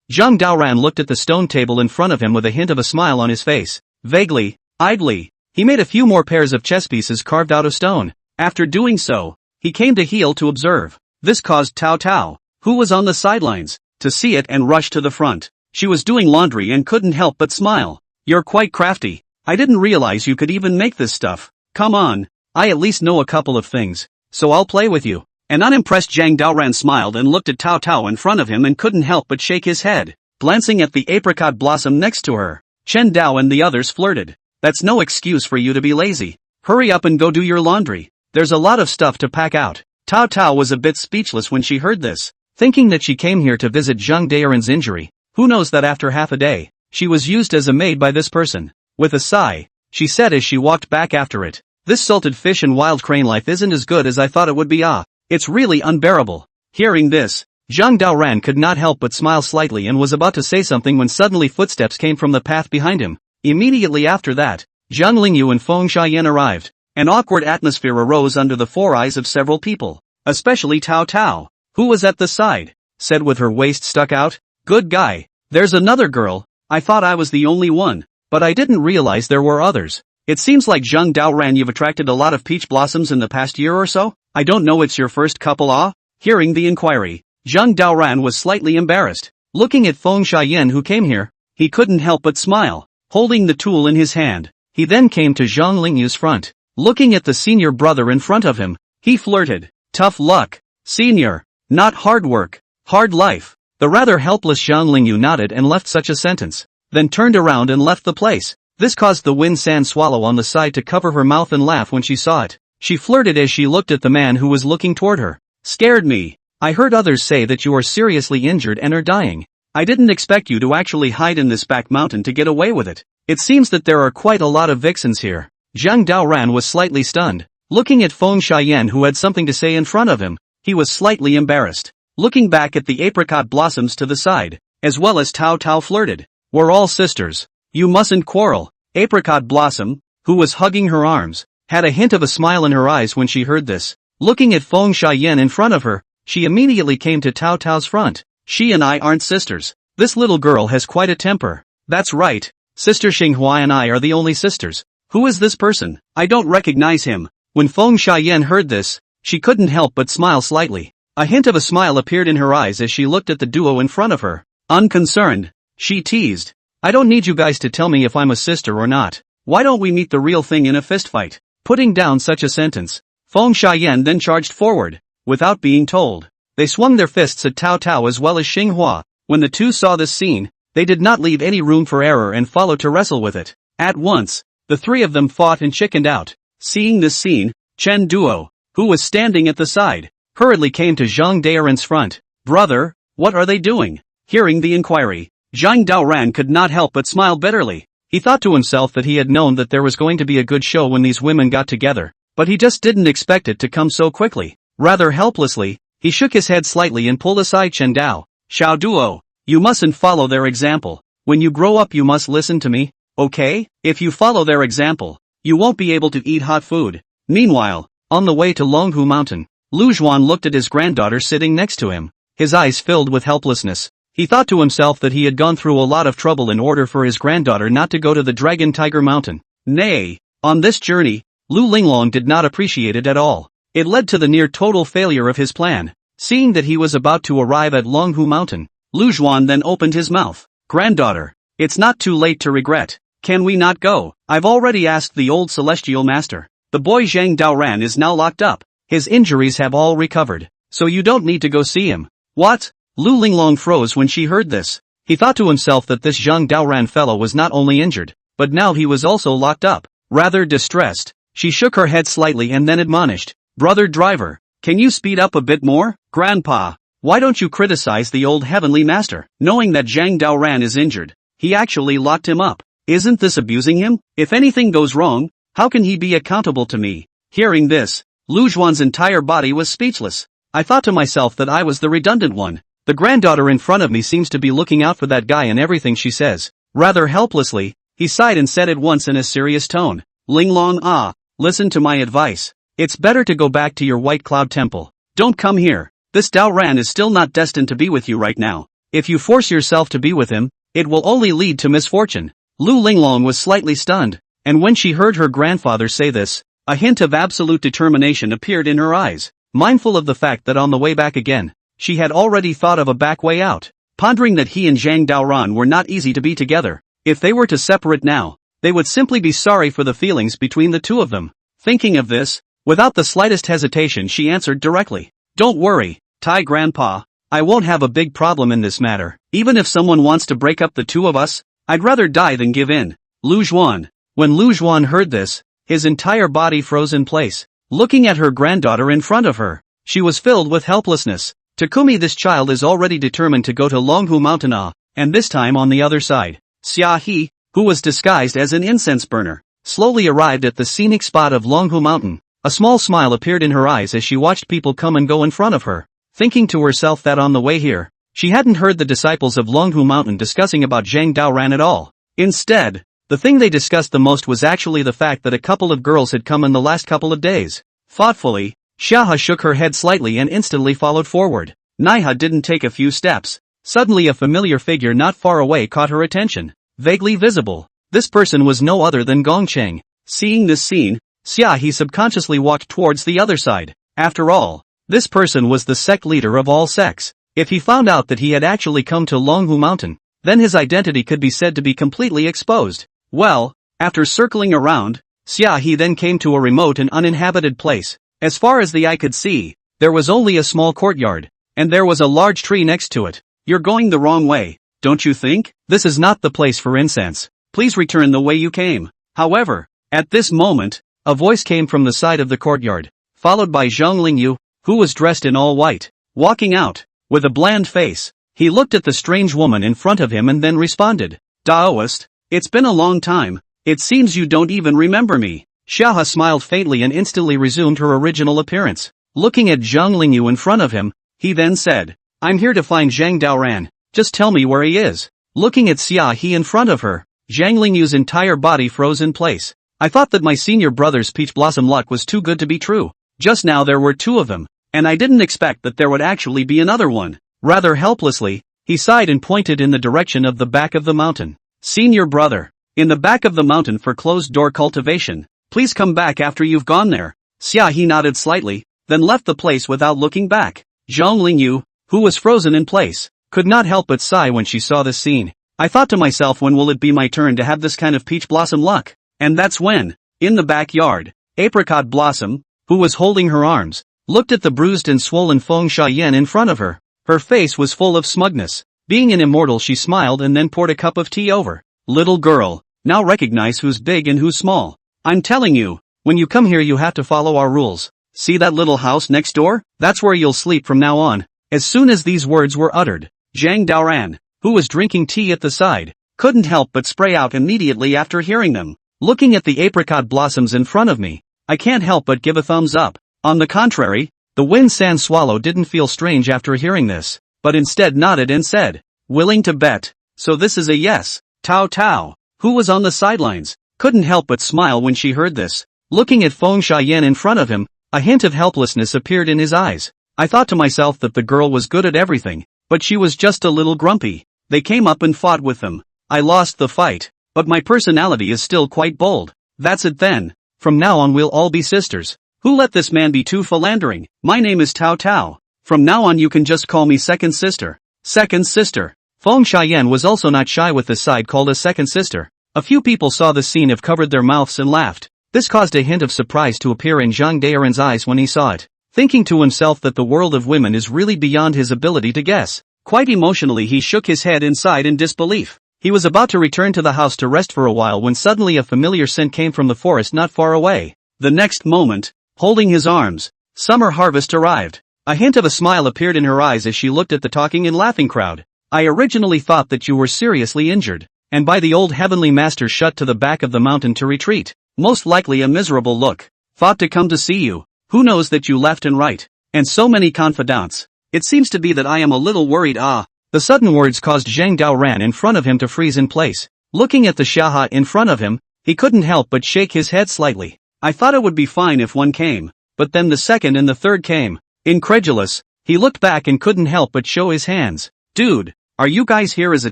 [SPEAKER 1] Zhang Daoran looked at the stone table in front of him with a hint of a smile on his face. Vaguely, idly, he made a few more pairs of chess pieces carved out of stone. After doing so, he came to heel to observe. This caused Tao Tao, who was on the sidelines, to see it and rush to the front. She was doing laundry and couldn't help but smile. "You're quite crafty. I didn't realize you could even make this stuff. Come on, I at least know a couple of things, so I'll play with you." An unimpressed Zhang Daoran smiled and looked at Tao Tao in front of him and couldn't help but shake his head. Glancing at the apricot blossom next to her, Chen Dao and the others flirted. "That's no excuse for you to be lazy. Hurry up and go do your laundry. There's a lot of stuff to pack out." Tao Tao was a bit speechless when she heard this, thinking that she came here to visit Zhang Daoran's injury. Who knows that after half a day, she was used as a maid by this person. With a sigh, she said as she walked back after it, "This salted fish and wild crane life isn't as good as I thought it would be. It's really unbearable." Hearing this, Zhang Daoran could not help but smile slightly and was about to say something when suddenly footsteps came from the path behind him. Immediately after that, Zhang Lingyu and Feng Xiaoyan arrived. An awkward atmosphere arose under the four eyes of several people, especially Tao Tao, who was at the side, said with her waist stuck out, "Good guy, there's another girl. I thought I was the only one, but I didn't realize there were others. It seems like Zhang Daoran you've attracted a lot of peach blossoms in the past year or so? I don't know it's your first couple Hearing the inquiry, Zhang Daoran was slightly embarrassed. Looking at Feng Xiaoyan who came here, he couldn't help but smile, holding the tool in his hand. He then came to Zhang Lingyu's front. Looking at the senior brother in front of him, he flirted. "Tough luck, senior. Not hard work, hard life." The rather helpless Zhang Lingyu nodded and left such a sentence, then turned around and left the place. This caused the Wind Sand Swallow on the side to cover her mouth and laugh when she saw it. She flirted as she looked at the man who was looking toward her. "Scared me. I heard others say that you are seriously injured and are dying. I didn't expect you to actually hide in this back mountain to get away with it. It seems that there are quite a lot of vixens here." Zhang Daoran was slightly stunned. Looking at Feng Xiaoyan who had something to say in front of him, he was slightly embarrassed. Looking back at the apricot blossoms to the side, as well as Tao Tao flirted. "We're all sisters. You mustn't quarrel." Apricot Blossom, who was hugging her arms, had a hint of a smile in her eyes when she heard this. Looking at Feng Xiaoyan in front of her, she immediately came to Tao Tao's front. "She and I aren't sisters. This little girl has quite a temper." "That's right. Sister Xinghua and I are the only sisters. Who is this person? I don't recognize him." When Feng Xiaoyan heard this, she couldn't help but smile slightly. A hint of a smile appeared in her eyes as she looked at the duo in front of her. Unconcerned, she teased, "I don't need you guys to tell me if I'm a sister or not. Why don't we meet the real thing in a fistfight?" Putting down such a sentence, Feng Xiaoyan then charged forward. Without being told, they swung their fists at Tao Tao as well as Xinghua. When the two saw this scene, they did not leave any room for error and followed to wrestle with it. At once, the three of them fought and chickened out. Seeing this scene, Chen Duo, who was standing at the side, hurriedly came to Zhang Daoran's front. "Brother, what are they doing?" Hearing the inquiry, Zhang Daoran could not help but smile bitterly. He thought to himself that he had known that there was going to be a good show when these women got together, but he just didn't expect it to come so quickly. Rather helplessly, he shook his head slightly and pulled aside Chen Dao. "Xiao Duo, you mustn't follow their example. When you grow up you must listen to me, okay? If you follow their example, you won't be able to eat hot food." Meanwhile, on the way to Longhu Mountain, Lu Zhuan looked at his granddaughter sitting next to him. His eyes filled with helplessness. He thought to himself that he had gone through a lot of trouble in order for his granddaughter not to go to the Dragon Tiger Mountain. Nay, on this journey, Lu Linglong did not appreciate it at all. It led to the near total failure of his plan. Seeing that he was about to arrive at Longhu Mountain, Lu Zhuan then opened his mouth. "Granddaughter, it's not too late to regret. Can we not go? I've already asked the old celestial master. The boy Zhang Daoran is now locked up. His injuries have all recovered, so you don't need to go see him." "What?" Lu Linglong froze when she heard this. He thought to himself that this Zhang Daoran fellow was not only injured, but now he was also locked up. Rather distressed, she shook her head slightly and then admonished, "Brother driver, can you speed up a bit more? Grandpa, why don't you criticize the old heavenly master? Knowing that Zhang Daoran is injured, he actually locked him up. Isn't this abusing him? If anything goes wrong, how can he be accountable to me?" Hearing this, Lu Zhuan's entire body was speechless. "I thought to myself that I was the redundant one. The granddaughter in front of me seems to be looking out for that guy in everything she says." Rather helplessly, he sighed and said at once in a serious tone, "Linglong, listen to my advice. It's better to go back to your White Cloud Temple. Don't come here. This Daoran is still not destined to be with you right now. If you force yourself to be with him, it will only lead to misfortune." Lu Linglong was slightly stunned, and when she heard her grandfather say this, a hint of absolute determination appeared in her eyes. Mindful of the fact that on the way back again, she had already thought of a back way out, pondering that he and Zhang Daoran were not easy to be together. If they were to separate now, they would simply be sorry for the feelings between the two of them. Thinking of this, without the slightest hesitation she answered directly. Don't worry, Tai Grandpa, I won't have a big problem in this matter. Even if someone wants to break up the two of us, I'd rather die than give in. Lu Zhuan. When Lu Zhuan heard this, his entire body froze in place. Looking at her granddaughter in front of her, she was filled with helplessness. Takumi, this child is already determined to go to Longhu Mountain, and this time on the other side. Xia He, who was disguised as an incense burner, slowly arrived at the scenic spot of Longhu Mountain. A small smile appeared in her eyes as she watched people come and go in front of her, thinking to herself that on the way here, she hadn't heard the disciples of Longhu Mountain discussing about Zhang Daoran at all. Instead, the thing they discussed the most was actually the fact that a couple of girls had come in the last couple of days. Thoughtfully, Xiahe shook her head slightly and instantly followed forward. Naiha didn't take a few steps. Suddenly a familiar figure not far away caught her attention. Vaguely visible, this person was no other than Gongcheng. Seeing this scene, Xia subconsciously walked towards the other side. After all, this person was the sect leader of all sects. If he found out that he had actually come to Longhu Mountain, then his identity could be said to be completely exposed. Well, after circling around, Xia then came to a remote and uninhabited place. As far as the eye could see, there was only a small courtyard, and there was a large tree next to it. You're going the wrong way, don't you think? This is not the place for incense. Please return the way you came. However, at this moment, a voice came from the side of the courtyard, followed by Zhang Lingyu, who was dressed in all white. Walking out, with a bland face, he looked at the strange woman in front of him and then responded, Daoist, it's been a long time, it seems you don't even remember me. Xiahe smiled faintly and instantly resumed her original appearance. Looking at Zhang Lingyu in front of him, he then said, I'm here to find Zhang Daoran, just tell me where he is. Looking at Xia in front of her, Zhang Lingyu's entire body froze in place. I thought that my senior brother's peach blossom luck was too good to be true. Just now there were two of them, and I didn't expect that there would actually be another one. Rather helplessly, he sighed and pointed in the direction of the back of the mountain. Senior brother, in the back of the mountain for closed-door cultivation, please come back after you've gone there. Xia nodded slightly, then left the place without looking back. Zhang Lingyu, who was frozen in place, could not help but sigh when she saw this scene. I thought to myself, when will it be my turn to have this kind of peach blossom luck? And that's when, in the backyard, Apricot Blossom, who was holding her arms, looked at the bruised and swollen Feng Xiayan in front of her. Her face was full of smugness. Being an immortal, she smiled and then poured a cup of tea over. Little girl, now recognize who's big and who's small. I'm telling you, when you come here you have to follow our rules. See that little house next door? That's where you'll sleep from now on. As soon as these words were uttered, Zhang Daoran, who was drinking tea at the side, couldn't help but spray out immediately after hearing them. Looking at the apricot blossoms in front of me, I can't help but give a thumbs up. On the contrary, the wind sand swallow didn't feel strange after hearing this, but instead nodded and said, willing to bet, so this is a yes. Tao Tao, who was on the sidelines, couldn't help but smile when she heard this. Looking at Feng Xiayan in front of him, a hint of helplessness appeared in his eyes. I thought to myself that the girl was good at everything, but she was just a little grumpy. They came up and fought with them. I lost the fight, but my personality is still quite bold. That's it then. From now on we'll all be sisters. Who let this man be too philandering? My name is Tao Tao. From now on you can just call me second sister. Second sister. Feng Xiayan was also not shy with this side called a second sister. A few people saw the scene, have covered their mouths and laughed. This caused a hint of surprise to appear in Zhang Daoran's eyes when he saw it. Thinking to himself that the world of women is really beyond his ability to guess. Quite emotionally he shook his head inside in disbelief. He was about to return to the house to rest for a while when suddenly a familiar scent came from the forest not far away. The next moment, holding his arms, Summer Harvest arrived. A hint of a smile appeared in her eyes as she looked at the talking and laughing crowd. I originally thought that you were seriously injured, and by the old heavenly master shut to the back of the mountain to retreat. Most likely a miserable look. Thought to come to see you. Who knows that you left and right? And so many confidants. It seems to be that I am a little worried. The sudden words caused Zhang Daoran in front of him to freeze in place. Looking at the Xiahe in front of him, he couldn't help but shake his head slightly. I thought it would be fine if one came, but then the second and the third came. Incredulous, he looked back and couldn't help but show his hands. Dude, are you guys here as a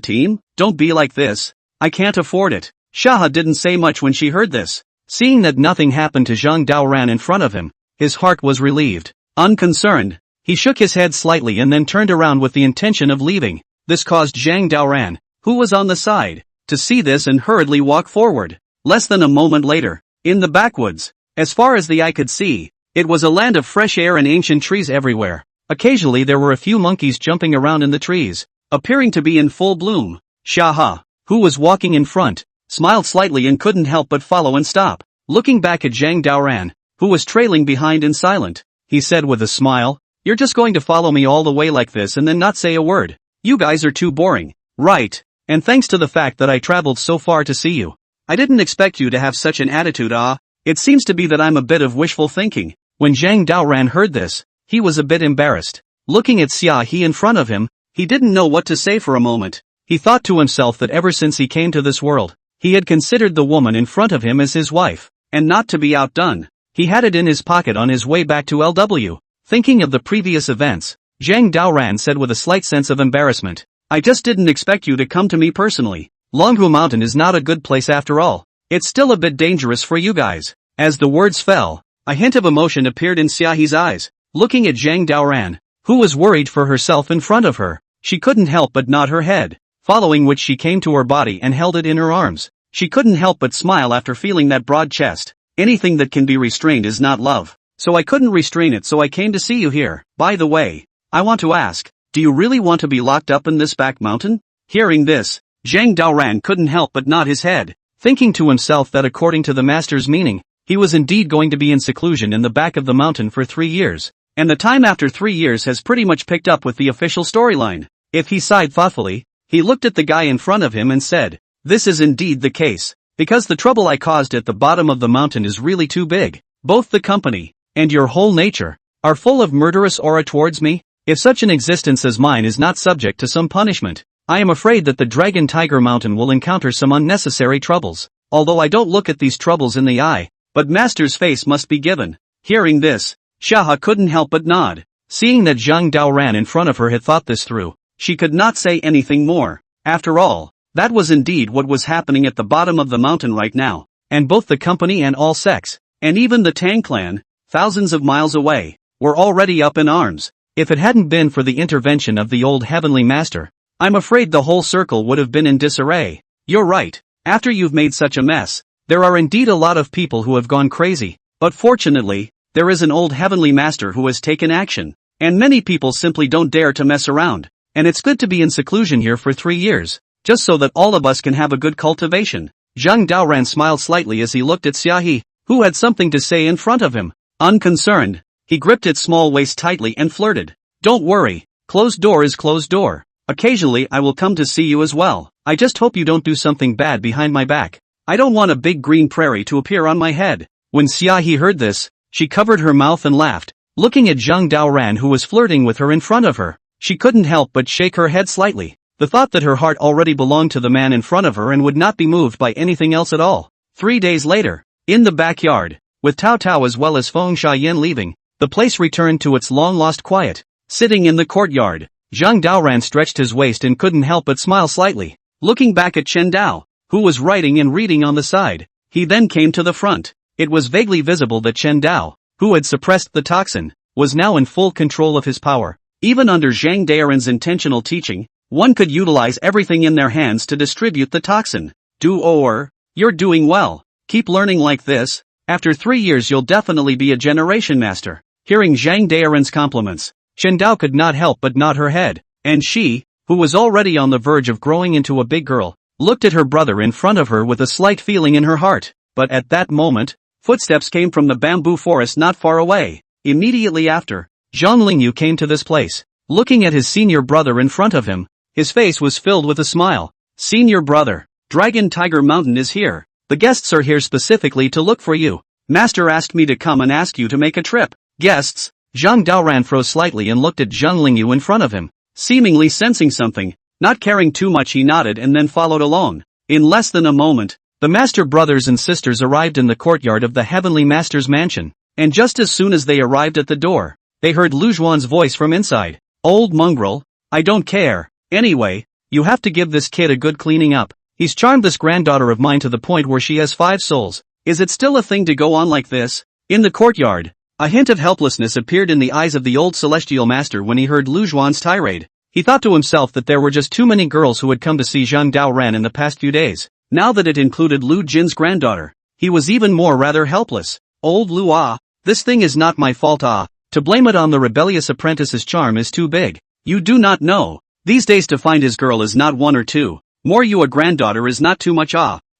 [SPEAKER 1] team? Don't be like this. I can't afford it. Xiahe didn't say much when she heard this. Seeing that nothing happened to Zhang Daoran in front of him, his heart was relieved. Unconcerned, He shook his head slightly and then turned around with the intention of leaving. This caused Zhang Daoran, who was on the side, to see this and hurriedly walk forward. Less than a moment later, in the backwoods, as far as the eye could see, it was a land of fresh air and ancient trees everywhere. Occasionally there were a few monkeys jumping around in the trees, appearing to be in full bloom. Shaha, who was walking in front, smiled slightly and couldn't help but follow and stop. Looking back at Zhang Daoran, who was trailing behind and silent, he said with a smile, "You're just going to follow me all the way like this and then not say a word? You guys are too boring, right? And thanks to the fact that I traveled so far to see you. I didn't expect you to have such an attitude. It seems to be that I'm a bit of wishful thinking." When Zhang Daoran heard this, he was a bit embarrassed. Looking at Xia He in front of him, he didn't know what to say for a moment. He thought to himself that ever since he came to this world, he had considered the woman in front of him as his wife, and not to be outdone. He had it in his pocket on his way back to LW. Thinking of the previous events, Zhang Daoran said with a slight sense of embarrassment, "I just didn't expect you to come to me personally. Longhu Mountain is not a good place after all. It's still a bit dangerous for you guys." As the words fell, a hint of emotion appeared in Xiaohe's eyes. Looking at Zhang Daoran, who was worried for herself in front of her, she couldn't help but nod her head, following which she came to her body and held it in her arms. She couldn't help but smile after feeling that broad chest. "Anything that can be restrained is not love. So I couldn't restrain it, so I came to see you here. By the way, I want to ask, do you really want to be locked up in this back mountain?" Hearing this, Zhang Daoran couldn't help but nod his head, thinking to himself that according to the master's meaning, he was indeed going to be in seclusion in the back of the mountain for 3 years. And the time after 3 years has pretty much picked up with the official storyline. If he sighed thoughtfully, he looked at the guy in front of him and said, "This is indeed the case, because the trouble I caused at the bottom of the mountain is really too big. Both the company, and your whole nature, are full of murderous aura towards me. If such an existence as mine is not subject to some punishment, I am afraid that the Dragon Tiger Mountain will encounter some unnecessary troubles. Although I don't look at these troubles in the eye, but master's face must be given." Hearing this, Shaha couldn't help but nod. Seeing that Zhang Daoran in front of her had thought this through, she could not say anything more. After all, that was indeed what was happening at the bottom of the mountain right now, and both the company and all sects, and even the Tang clan, thousands of miles away, were already up in arms. If it hadn't been for the intervention of the old heavenly master, I'm afraid the whole circle would have been in disarray. You're right, after you've made such a mess, there are indeed a lot of people who have gone crazy, but fortunately, there is an old heavenly master who has taken action, and many people simply don't dare to mess around, and it's good to be in seclusion here for 3 years, just so that all of us can have a good cultivation." Zhang Daoran smiled slightly as he looked at Xiaohe, who had something to say in front of him. Unconcerned, he gripped its small waist tightly and flirted. "Don't worry, closed door is closed door. Occasionally I will come to see you as well. I just hope you don't do something bad behind my back. I don't want a big green prairie to appear on my head." When Xiaohe heard this, she covered her mouth and laughed. Looking at Zhang Daoran who was flirting with her in front of her, she couldn't help but shake her head slightly. The thought that her heart already belonged to the man in front of her and would not be moved by anything else at all. 3 days later, in the backyard, with Tao Tao as well as Feng Xiaoyan leaving, the place returned to its long-lost quiet. Sitting in the courtyard, Zhang Daoran stretched his waist and couldn't help but smile slightly. Looking back at Chen Dao, who was writing and reading on the side, he then came to the front. It was vaguely visible that Chen Dao, who had suppressed the toxin, was now in full control of his power. Even under Zhang Daoran's intentional teaching, one could utilize everything in their hands to distribute the toxin. You're doing well. Keep learning like this. After 3 years you'll definitely be a generation master. Hearing Zhang Daoran's compliments, Chen Dao could not help but nod her head, and she, who was already on the verge of growing into a big girl, looked at her brother in front of her with a slight feeling in her heart. But at that moment, footsteps came from the bamboo forest not far away. Immediately after, Zhang Lingyu came to this place. Looking at his senior brother in front of him, his face was filled with a smile. "Senior brother, Dragon Tiger Mountain is here. The guests are here specifically to look for you. Master asked me to come and ask you to make a trip." "Guests?" Zhang Daoran froze slightly and looked at Zhang Lingyu in front of him. Seemingly sensing something, not caring too much, he nodded and then followed along. In less than a moment, the master brothers and sisters arrived in the courtyard of the heavenly master's mansion, and just as soon as they arrived at the door, they heard Lu Zhuan's voice from inside. "Old mongrel, I don't care. Anyway, you have to give this kid a good cleaning up. He's charmed this granddaughter of mine to the point where she has 5 souls. Is it still a thing to go on like this?" In the courtyard, A hint of helplessness appeared in the eyes of the old celestial master when he heard Lu Zhuan's tirade. He thought to himself that there were just too many girls who had come to see Zhang Daoran in the past few days. Now that it included Lu Jin's granddaughter, he was even more rather helpless. Old Lu this thing is not my fault to blame it on the rebellious apprentice's charm is too big. You do not know. These days to find his girl is not one or two. More you a granddaughter is not too much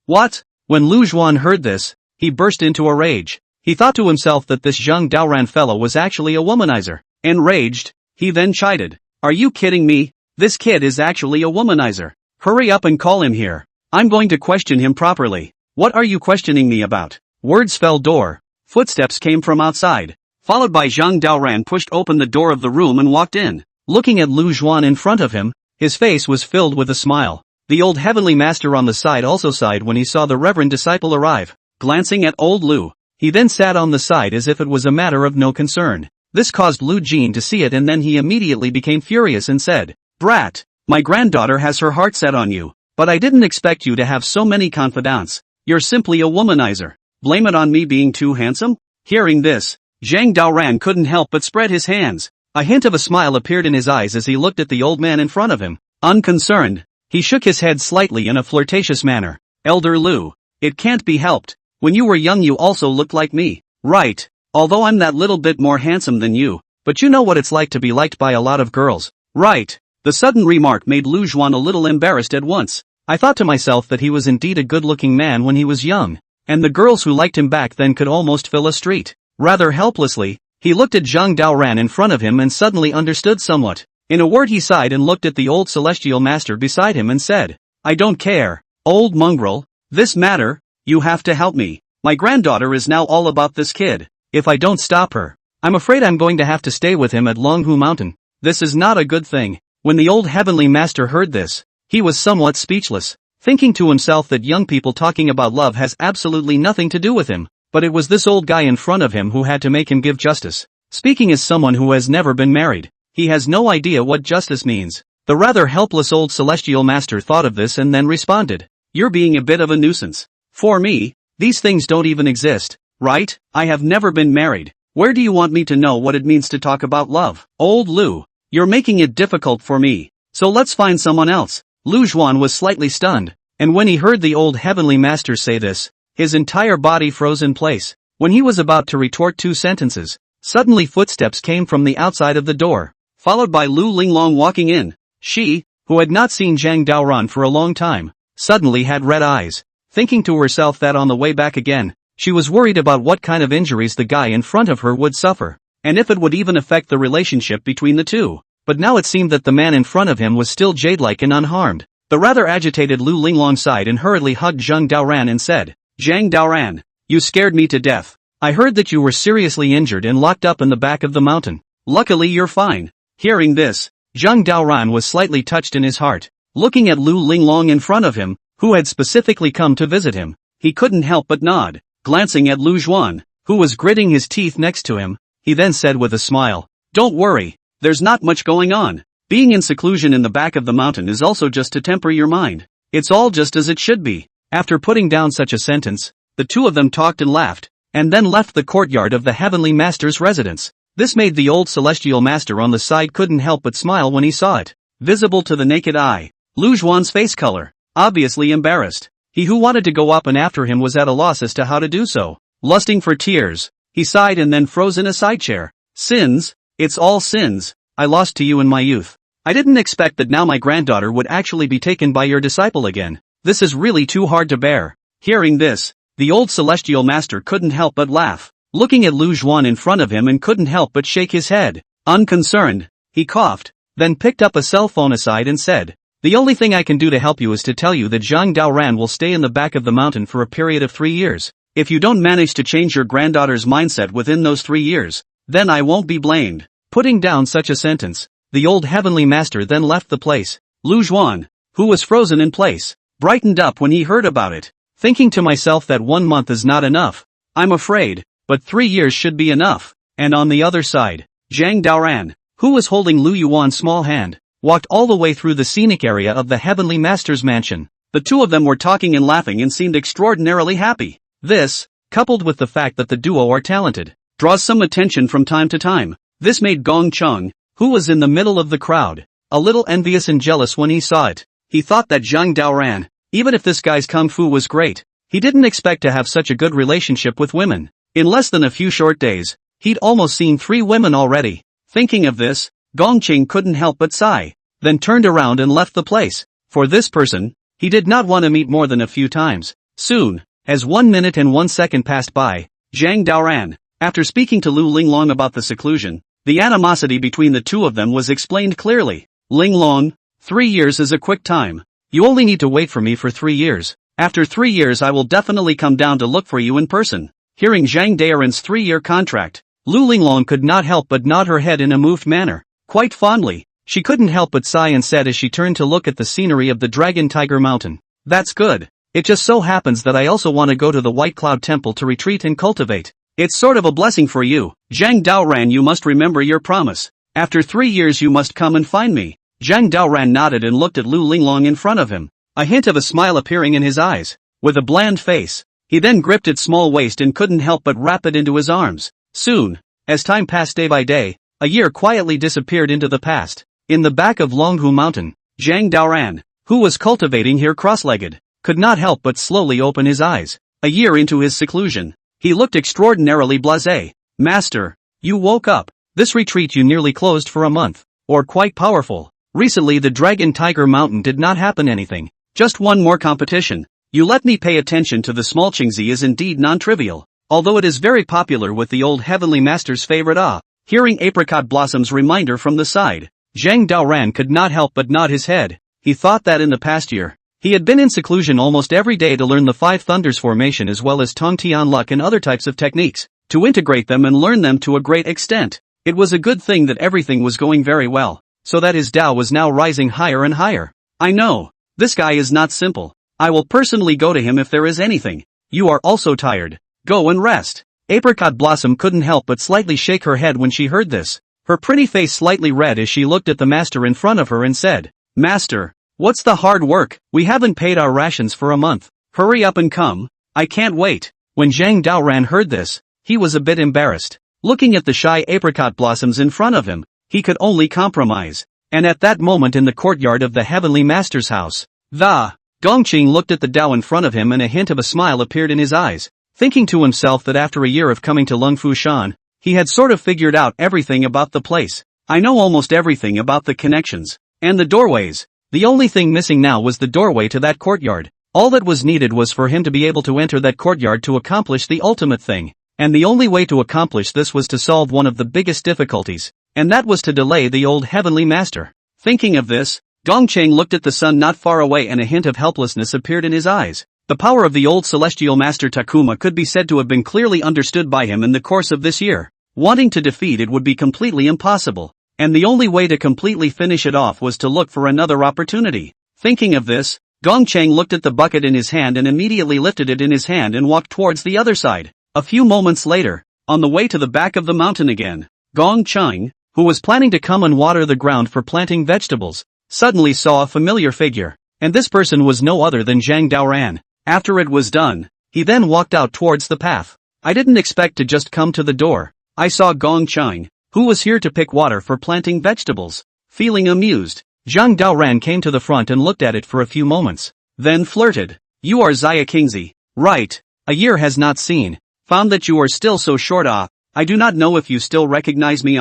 [SPEAKER 1] What? When Lu Zhuan heard this, he burst into a rage. He thought to himself that this Zhang Daoran fellow was actually a womanizer. Enraged, he then chided. Are you kidding me? This kid is actually a womanizer. Hurry up and call him here. I'm going to question him properly. What are you questioning me about? Words fell door. Footsteps came from outside. Followed by Zhang Daoran pushed open the door of the room and walked in. Looking at Lu Zhuan in front of him, his face was filled with a smile. The old heavenly master on the side also sighed when he saw the reverend disciple arrive. Glancing at old Lu, he then sat on the side as if it was a matter of no concern. This caused Lu Jin to see it and then he immediately became furious and said, Brat, my granddaughter has her heart set on you, but I didn't expect you to have so many confidants. You're simply a womanizer. Blame it on me being too handsome? Hearing this, Zhang Daoran couldn't help but spread his hands. A hint of a smile appeared in his eyes as he looked at the old man in front of him. Unconcerned, he shook his head slightly in a flirtatious manner. Elder Lu, it can't be helped. When you were young you also looked like me. Right, although I'm that little bit more handsome than you, but you know what it's like to be liked by a lot of girls. Right. The sudden remark made Lu Zhuan a little embarrassed at once. I thought to myself that he was indeed a good-looking man when he was young, and the girls who liked him back then could almost fill a street. Rather helplessly, he looked at Zhang Daoran in front of him and suddenly understood somewhat. In a word he sighed and looked at the old celestial master beside him and said, I don't care, old mongrel, this matter, you have to help me. My granddaughter is now all about this kid. If I don't stop her, I'm afraid I'm going to have to stay with him at Longhu Mountain. This is not a good thing. When the old heavenly master heard this, he was somewhat speechless, thinking to himself that young people talking about love has absolutely nothing to do with him. But it was this old guy in front of him who had to make him give justice. Speaking as someone who has never been married, he has no idea what justice means. The rather helpless old celestial master thought of this and then responded, You're being a bit of a nuisance. For me, these things don't even exist, right? I have never been married. Where do you want me to know what it means to talk about love? Old Lu, you're making it difficult for me. So let's find someone else. Lu Zhuan was slightly stunned, and when he heard the old heavenly master say this, his entire body froze in place. When he was about to retort two sentences, suddenly footsteps came from the outside of the door, followed by Lu Linglong walking in. She, who had not seen Zhang Daoran for a long time, suddenly had red eyes, thinking to herself that on the way back again, she was worried about what kind of injuries the guy in front of her would suffer, and if it would even affect the relationship between the two. But now it seemed that the man in front of him was still jade-like and unharmed. The rather agitated Lu Linglong sighed and hurriedly hugged Zhang Daoran and said, Zhang Daoran, you scared me to death. I heard that you were seriously injured and locked up in the back of the mountain. Luckily you're fine. Hearing this, Zhang Daoran was slightly touched in his heart. Looking at Lu Linglong in front of him, who had specifically come to visit him, he couldn't help but nod. Glancing at Lu Zhuan, who was gritting his teeth next to him, he then said with a smile, Don't worry, there's not much going on. Being in seclusion in the back of the mountain is also just to temper your mind. It's all just as it should be. After putting down such a sentence, the two of them talked and laughed, and then left the courtyard of the heavenly master's residence. This made the old celestial master on the side couldn't help but smile when he saw it. Visible to the naked eye, Lu Zhuan's face color, obviously embarrassed. He who wanted to go up and after him was at a loss as to how to do so. Lusting for tears, he sighed and then froze in a side chair. Sins, it's all sins, I lost to you in my youth. I didn't expect that now my granddaughter would actually be taken by your disciple again. This is really too hard to bear. Hearing this, the old celestial master couldn't help but laugh, looking at Lu Zhuan in front of him and couldn't help but shake his head. Unconcerned, he coughed, then picked up a cell phone aside and said, The only thing I can do to help you is to tell you that Zhang Daoran will stay in the back of the mountain for a period of 3 years. If you don't manage to change your granddaughter's mindset within those 3 years, then I won't be blamed. Putting down such a sentence, the old heavenly master then left the place. Lu Zhuan, who was frozen in place, brightened up when he heard about it, thinking to myself that 1 month is not enough, I'm afraid, but 3 years should be enough. And on the other side, Zhang Daoran, who was holding Lu Yuan's small hand, walked all the way through the scenic area of the heavenly master's mansion. The two of them were talking and laughing and seemed extraordinarily happy. This, coupled with the fact that the duo are talented, draws some attention from time to time. This made Gong Cheng, who was in the middle of the crowd, a little envious and jealous when he saw it. He thought that Zhang Daoran, even if this guy's kung fu was great, he didn't expect to have such a good relationship with women. In less than a few short days, he'd almost seen 3 women already. Thinking of this, Gong Cheng couldn't help but sigh, then turned around and left the place. For this person, he did not want to meet more than a few times. Soon, as 1 minute and 1 second passed by, Zhang Daoran, after speaking to Lu Linglong about the seclusion, the animosity between the two of them was explained clearly. Linglong, 3 years is a quick time. You only need to wait for me for 3 years. After 3 years I will definitely come down to look for you in person. Hearing Zhang Daoran's 3-year contract, Lu Linglong could not help but nod her head in a moved manner. Quite fondly, she couldn't help but sigh and said as she turned to look at the scenery of the Dragon Tiger Mountain. That's good. It just so happens that I also want to go to the White Cloud Temple to retreat and cultivate. It's sort of a blessing for you. Zhang Daoran, you must remember your promise. After 3 years you must come and find me. Zhang Daoran nodded and looked at Lu Linglong in front of him, a hint of a smile appearing in his eyes. With a bland face, he then gripped its small waist and couldn't help but wrap it into his arms. Soon, as time passed day by day, a year quietly disappeared into the past. In the back of Longhu Mountain, Zhang Daoran, who was cultivating here cross-legged, could not help but slowly open his eyes. A year into his seclusion, he looked extraordinarily blasé. Master, you woke up. This retreat you nearly closed for a month. Or quite powerful. Recently the Dragon Tiger Mountain did not happen anything. Just one more competition. You let me pay attention to the small Qingzi is indeed non-trivial. Although it is very popular with the old Heavenly Master's favorite Hearing Apricot Blossom's reminder from the side, Zhang Daoran could not help but nod his head. He thought that in the past year, he had been in seclusion almost every day to learn the 5 Thunders formation as well as Tong Tian Luck and other types of techniques, to integrate them and learn them to a great extent. It was a good thing that everything was going very well, so that his Tao was now rising higher and higher. I know, this guy is not simple. I will personally go to him if there is anything. You are also tired. Go and rest. Apricot Blossom couldn't help but slightly shake her head when she heard this. Her pretty face slightly red as she looked at the master in front of her and said, Master, what's the hard work? We haven't paid our rations for a month. Hurry up and come. I can't wait. When Zhang Daoran heard this, he was a bit embarrassed. Looking at the shy apricot blossoms in front of him, he could only compromise. And at that moment in the courtyard of the Heavenly Master's house, Gongqing looked at the Tao in front of him and a hint of a smile appeared in his eyes, thinking to himself that after a year of coming to Lungfu Shan, he had sort of figured out everything about the place. I know almost everything about the connections, and the doorways. The only thing missing now was the doorway to that courtyard. All that was needed was for him to be able to enter that courtyard to accomplish the ultimate thing. And the only way to accomplish this was to solve one of the biggest difficulties, and that was to delay the old Heavenly Master. Thinking of this, Gongqing looked at the sun not far away and a hint of helplessness appeared in his eyes. The power of the old celestial master Takuma could be said to have been clearly understood by him in the course of this year. Wanting to defeat it would be completely impossible, and the only way to completely finish it off was to look for another opportunity. Thinking of this, Gongqing looked at the bucket in his hand and immediately lifted it in his hand and walked towards the other side. A few moments later, on the way to the back of the mountain again, Gongqing, who was planning to come and water the ground for planting vegetables, suddenly saw a familiar figure, and this person was no other than Zhang Daoran. After it was done, he then walked out towards the path. I didn't expect to just come to the door. I saw Gongqing, who was here to pick water for planting vegetables. Feeling amused, Zhang Daoran came to the front and looked at it for a few moments, then flirted. You are Xia Qingzi, right? A year has not seen. Found that you are still so short I do not know if you still recognize me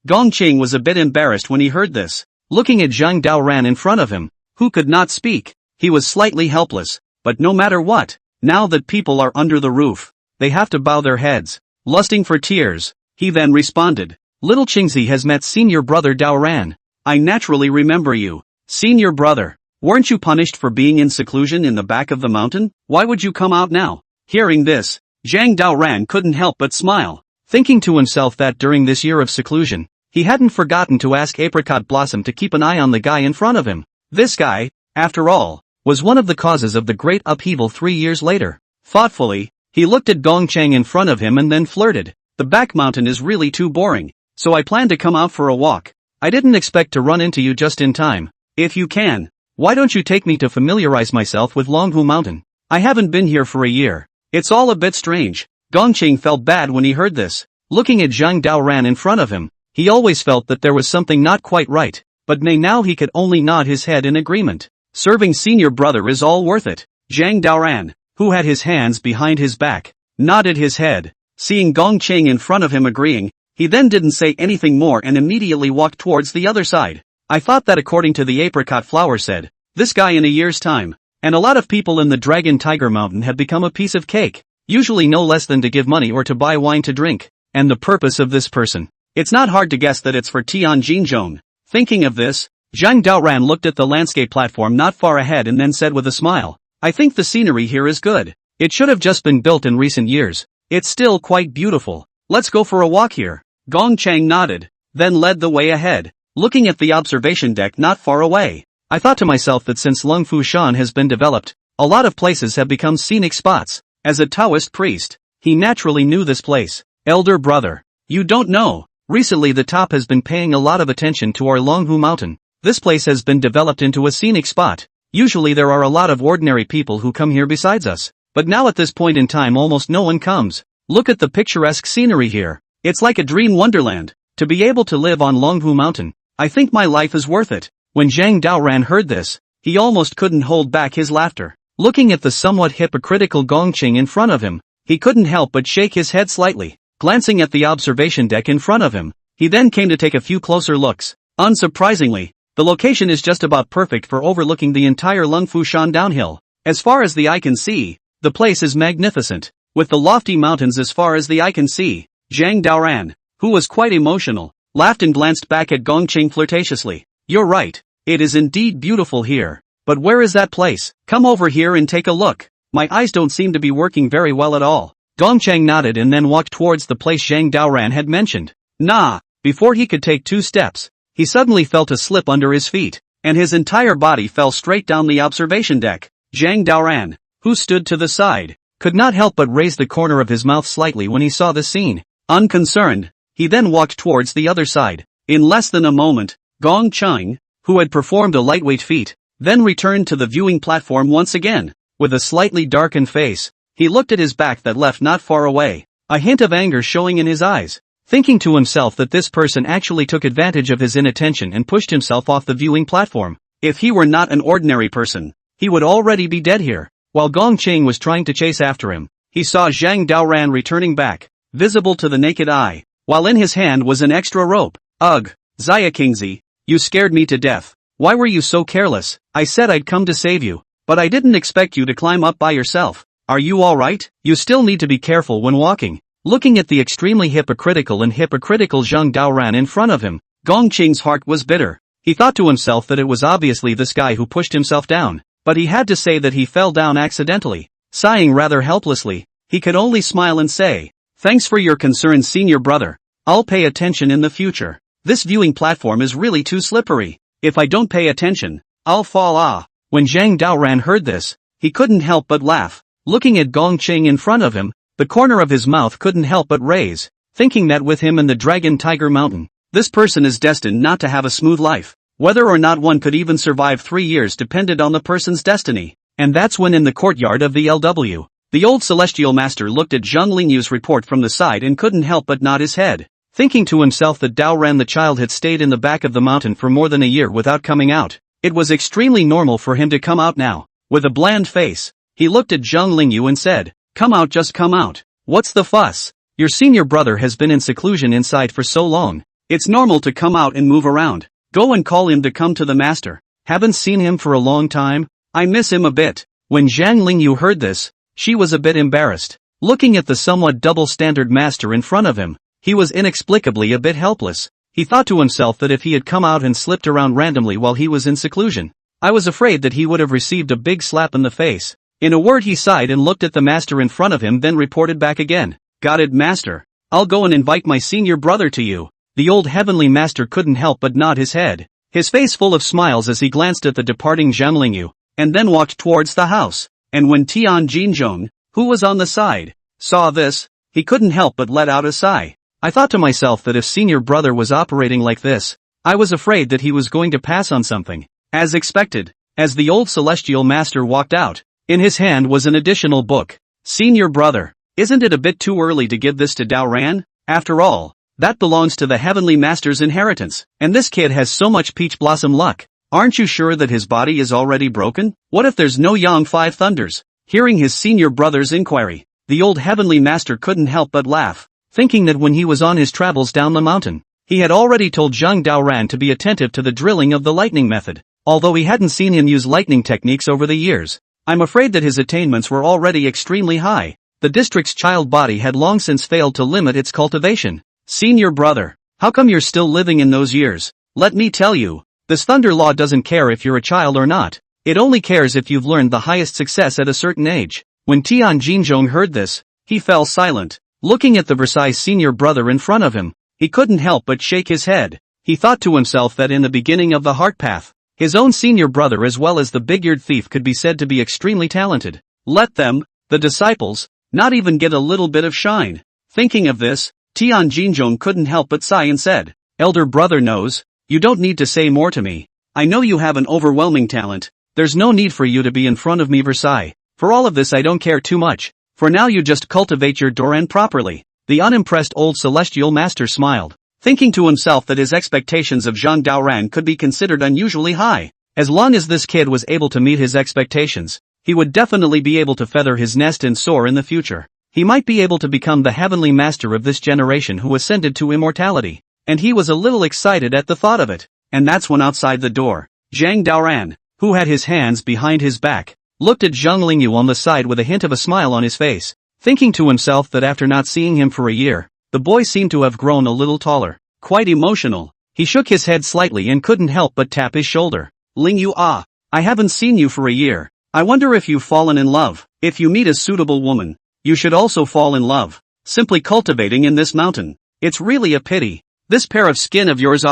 [SPEAKER 1] Gongqing was a bit embarrassed when he heard this. Looking at Zhang Daoran in front of him, who could not speak, he was slightly helpless, but no matter what, now that people are under the roof, they have to bow their heads. Lusting for tears, he then responded, Little Qingzi has met senior brother Daoran. I naturally remember you. Senior brother, weren't you punished for being in seclusion in the back of the mountain? Why would you come out now? Hearing this, Zhang Daoran couldn't help but smile, thinking to himself that during this year of seclusion, he hadn't forgotten to ask Apricot Blossom to keep an eye on the guy in front of him. This guy, after all, was one of the causes of the great upheaval 3 years later. Thoughtfully, he looked at Gongqing in front of him and then flirted. The back mountain is really too boring, so I plan to come out for a walk. I didn't expect to run into you just in time. If you can, why don't you take me to familiarize myself with Longhu Mountain? I haven't been here for a year. It's all a bit strange. Gongqing felt bad when he heard this. Looking at Zhang Daoran in front of him, he always felt that there was something not quite right, but now he could only nod his head in agreement. Serving senior brother is all worth it. Zhang Daoran, who had his hands behind his back, nodded his head. Seeing Gong Cheng in front of him agreeing, he then didn't say anything more and immediately walked towards the other side. I thought that according to the apricot flower said, this guy in a year's time, and a lot of people in the Dragon Tiger Mountain have become a piece of cake, usually no less than to give money or to buy wine to drink, and the purpose of this person. It's not hard to guess that it's for Tianjinzhong. Thinking of this, Zhang Daoran looked at the landscape platform not far ahead and then said with a smile, I think the scenery here is good. It should have just been built in recent years. It's still quite beautiful. Let's go for a walk here. Gong Cheng nodded, then led the way ahead, looking at the observation deck not far away. I thought to myself that since Lung Fushan has been developed, a lot of places have become scenic spots. As a Taoist priest, he naturally knew this place. Elder brother, you don't know. Recently the top has been paying a lot of attention to our Longhu Mountain. This place has been developed into a scenic spot. Usually there are a lot of ordinary people who come here besides us, but now at this point in time almost no one comes. Look at the picturesque scenery here. It's like a dream wonderland. To be able to live on Longhu Mountain, I think my life is worth it. When Zhang Daoran heard this, he almost couldn't hold back his laughter. Looking at the somewhat hypocritical Gongqing in front of him, he couldn't help but shake his head slightly. Glancing at the observation deck in front of him, he then came to take a few closer looks. Unsurprisingly, the location is just about perfect for overlooking the entire Lungfushan downhill. As far as the eye can see, the place is magnificent, with the lofty mountains as far as the eye can see. Zhang Daoran, who was quite emotional, laughed and glanced back at Gongqing flirtatiously. You're right, it is indeed beautiful here. But where is that place? Come over here and take a look. My eyes don't seem to be working very well at all. Gongqing nodded and then walked towards the place Zhang Daoran had mentioned. Nah, before he could take 2 steps, he suddenly felt a slip under his feet, and his entire body fell straight down the observation deck. Zhang Daoran, who stood to the side, could not help but raise the corner of his mouth slightly when he saw the scene. Unconcerned, he then walked towards the other side. In less than a moment, Gongqing, who had performed a lightweight feat, then returned to the viewing platform once again. With a slightly darkened face, he looked at his back that left not far away, a hint of anger showing in his eyes. Thinking to himself that this person actually took advantage of his inattention and pushed himself off the viewing platform. If he were not an ordinary person, he would already be dead here. While Gongqing was trying to chase after him, he saw Zhang Daoran returning back, visible to the naked eye, while in his hand was an extra rope. Ugh, Xia Kingzi, you scared me to death. Why were you so careless? I said I'd come to save you, but I didn't expect you to climb up by yourself. Are you alright? You still need to be careful when walking. Looking at the extremely hypocritical Zhang Daoran in front of him, Gongqing's heart was bitter. He thought to himself that it was obviously this guy who pushed himself down, but he had to say that he fell down accidentally. Sighing rather helplessly, he could only smile and say, thanks for your concern, senior brother. I'll pay attention in the future. This viewing platform is really too slippery. If I don't pay attention, I'll fall. When Zhang Daoran heard this, he couldn't help but laugh. Looking at Gongqing in front of him, the corner of his mouth couldn't help but raise, thinking that with him in the Dragon Tiger Mountain, this person is destined not to have a smooth life. Whether or not one could even survive 3 years depended on the person's destiny. And that's when in the courtyard of the LW, the old celestial master looked at Zhang Lingyu's report from the side and couldn't help but nod his head. Thinking to himself that Daoran the child had stayed in the back of the mountain for more than a year without coming out. It was extremely normal for him to come out now. With a bland face, he looked at Zhang Lingyu and said, come out, just come out. What's the fuss? Your senior brother has been in seclusion inside for so long. It's normal to come out and move around. Go and call him to come to the master. Haven't seen him for a long time. I miss him a bit. When Zhang Lingyu heard this, she was a bit embarrassed. Looking at the somewhat double-standard master in front of him, he was inexplicably a bit helpless. He thought to himself that if he had come out and slipped around randomly while he was in seclusion, I was afraid that he would have received a big slap in the face. In a word, he sighed and looked at the master in front of him, then reported back again. Got it, master. I'll go and invite my senior brother to you. The old heavenly master couldn't help but nod his head, his face full of smiles as he glanced at the departing Zhang Lingyu, and then walked towards the house. And when Tianjinzhong, who was on the side, saw this, he couldn't help but let out a sigh. I thought to myself that if senior brother was operating like this, I was afraid that he was going to pass on something. As expected, as the old celestial master walked out, in his hand was an additional book. Senior brother, isn't it a bit too early to give this to Daoran? After all, that belongs to the Heavenly Master's inheritance, and this kid has so much peach blossom luck. Aren't you sure that his body is already broken? What if there's no Yang Five Thunders? Hearing his senior brother's inquiry, the old Heavenly Master couldn't help but laugh, thinking that when he was on his travels down the mountain, he had already told Zhang Daoran to be attentive to the drilling of the lightning method, although he hadn't seen him use lightning techniques over the years. I'm afraid that his attainments were already extremely high. The district's child body had long since failed to limit its cultivation. Senior brother, how come you're still living in those years? Let me tell you, this thunder law doesn't care if you're a child or not. It only cares if you've learned the highest success at a certain age. When Tian Jinzhong heard this, he fell silent. Looking at the Versailles senior brother in front of him, he couldn't help but shake his head. He thought to himself that in the beginning of the heart path, his own senior brother as well as the big-eared thief could be said to be extremely talented. Let them, the disciples, not even get a little bit of shine. Thinking of this, Tian Jinzhong couldn't help but sigh and said, "Elder brother knows, you don't need to say more to me. I know you have an overwhelming talent. There's no need for you to be in front of me, Versailles. For all of this I don't care too much. For now you just cultivate your Doran properly." The unimpressed old celestial master smiled, thinking to himself that his expectations of Zhang Daoran could be considered unusually high. As long as this kid was able to meet his expectations, he would definitely be able to feather his nest and soar in the future. He might be able to become the heavenly master of this generation who ascended to immortality, and he was a little excited at the thought of it. And that's when outside the door, Zhang Daoran, who had his hands behind his back, looked at Zhang Lingyu on the side with a hint of a smile on his face, thinking to himself that after not seeing him for a year, the boy seemed to have grown a little taller, quite emotional. He shook his head slightly and couldn't help but tap his shoulder. "Lingyu, I haven't seen you for a year. I wonder if you've fallen in love. If you meet a suitable woman, you should also fall in love. Simply cultivating in this mountain, it's really a pity. This pair of skin of yours."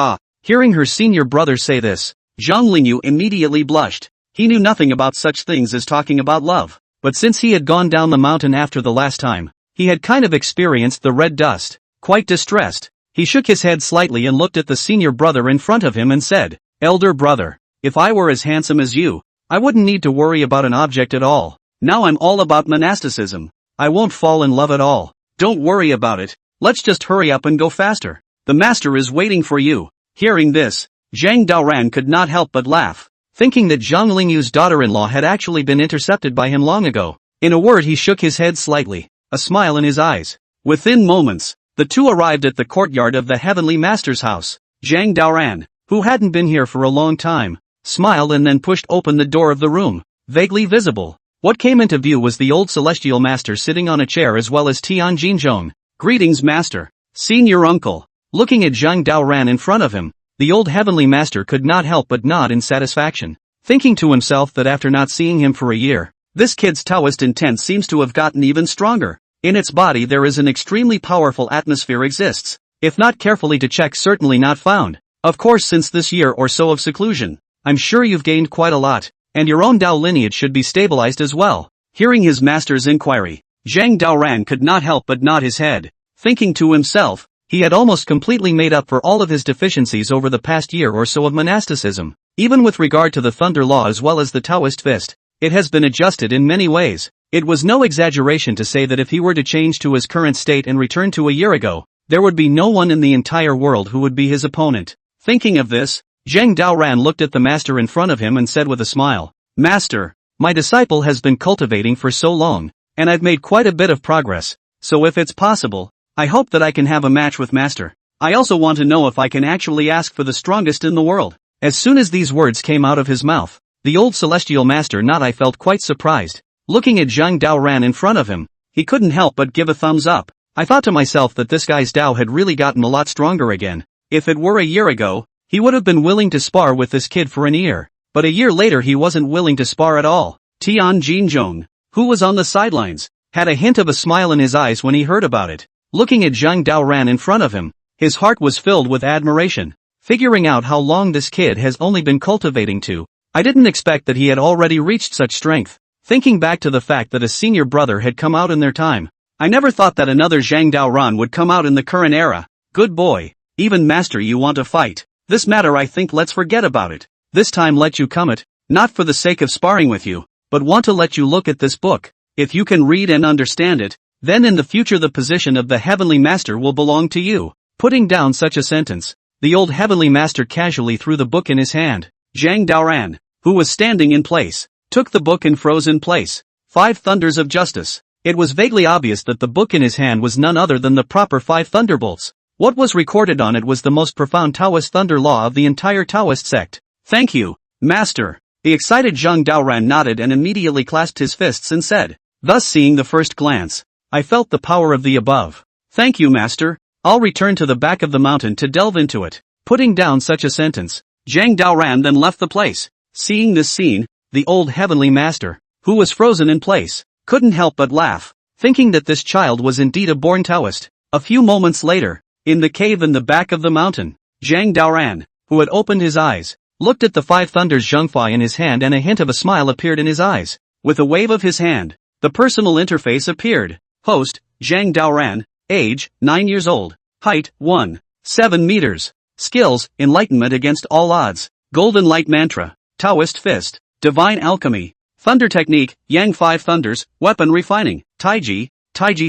[SPEAKER 1] Hearing her senior brother say this, Zhang Lingyu immediately blushed. He knew nothing about such things as talking about love, but since he had gone down the mountain after the last time, he had kind of experienced the red dust. Quite distressed, he shook his head slightly and looked at the senior brother in front of him and said, "Elder brother, if I were as handsome as you, I wouldn't need to worry about an object at all. Now I'm all about monasticism. I won't fall in love at all. Don't worry about it. Let's just hurry up and go faster. The master is waiting for you." Hearing this, Zhang Daoran could not help but laugh, thinking that Zhang Lingyu's daughter-in-law had actually been intercepted by him long ago. In a word, he shook his head slightly, a smile in his eyes. Within moments, the two arrived at the courtyard of the Heavenly Master's house. Zhang Daoran, who hadn't been here for a long time, smiled and then pushed open the door of the room. Vaguely visible, what came into view was the old celestial master sitting on a chair as well as Tian Jinzhong. "Greetings, master. Senior uncle." Looking at Zhang Daoran in front of him, the old heavenly master could not help but nod in satisfaction, thinking to himself that after not seeing him for a year, this kid's Taoist intent seems to have gotten even stronger. In its body there is an extremely powerful atmosphere exists, if not carefully to check, certainly not found. Of course, since this year or so of seclusion, I'm sure you've gained quite a lot, and your own Dao lineage should be stabilized as well. Hearing his master's inquiry, Zhang Daoran could not help but nod his head, thinking to himself, he had almost completely made up for all of his deficiencies over the past year or so of monasticism. Even with regard to the Thunder Law as well as the Taoist Fist, it has been adjusted in many ways. It was no exaggeration to say that if he were to change to his current state and return to a year ago, there would be no one in the entire world who would be his opponent. Thinking of this, Zhang Daoran looked at the master in front of him and said with a smile, "Master, my disciple has been cultivating for so long, and I've made quite a bit of progress, so if it's possible, I hope that I can have a match with master. I also want to know if I can actually ask for the strongest in the world." As soon as these words came out of his mouth, the old celestial master I felt quite surprised. Looking at Zhang Daoran in front of him, he couldn't help but give a thumbs up. I thought to myself that this guy's Dao had really gotten a lot stronger again. If it were a year ago, he would have been willing to spar with this kid for an year. But a year later he wasn't willing to spar at all. Tian Jinzhong, who was on the sidelines, had a hint of a smile in his eyes when he heard about it. Looking at Zhang Daoran in front of him, his heart was filled with admiration. Figuring out how long this kid has only been cultivating to, I didn't expect that he had already reached such strength. Thinking back to the fact that a senior brother had come out in their time, I never thought that another Zhang Daoran would come out in the current era. Good boy. Even master, you want to fight. This matter, I think let's forget about it. This time let you come it, not for the sake of sparring with you, but want to let you look at this book. If you can read and understand it, Then in the future the position of the Heavenly Master will belong to you. Putting down such a sentence, the old Heavenly Master casually threw the book in his hand. Zhang Daoran, who was standing in place, took the book and froze in place. 5 Thunders of Justice. It was vaguely obvious that the book in his hand was none other than the proper 5 thunderbolts. What was recorded on it was the most profound Taoist thunder law of the entire Taoist sect. Thank you, Master. The excited Zhang Daoran nodded and immediately clasped his fists and said, thus seeing the first glance, I felt the power of the above. Thank you, Master. I'll return to the back of the mountain to delve into it. Putting down such a sentence, Zhang Daoran then left the place. Seeing this scene, the old Heavenly Master, who was frozen in place, couldn't help but laugh, thinking that this child was indeed a born Taoist. A few moments later, in the cave in the back of the mountain, Zhang Daoran, who had opened his eyes, looked at the 5 thunders Zhengfei in his hand and a hint of a smile appeared in his eyes. With a wave of his hand, the personal interface appeared. Host, Zhang Daoran, age, 9 years old, height, 1.7 meters. Skills, enlightenment against all odds, golden light mantra, Taoist fist, divine alchemy, thunder technique, Yang 5 thunders, weapon refining, Taiji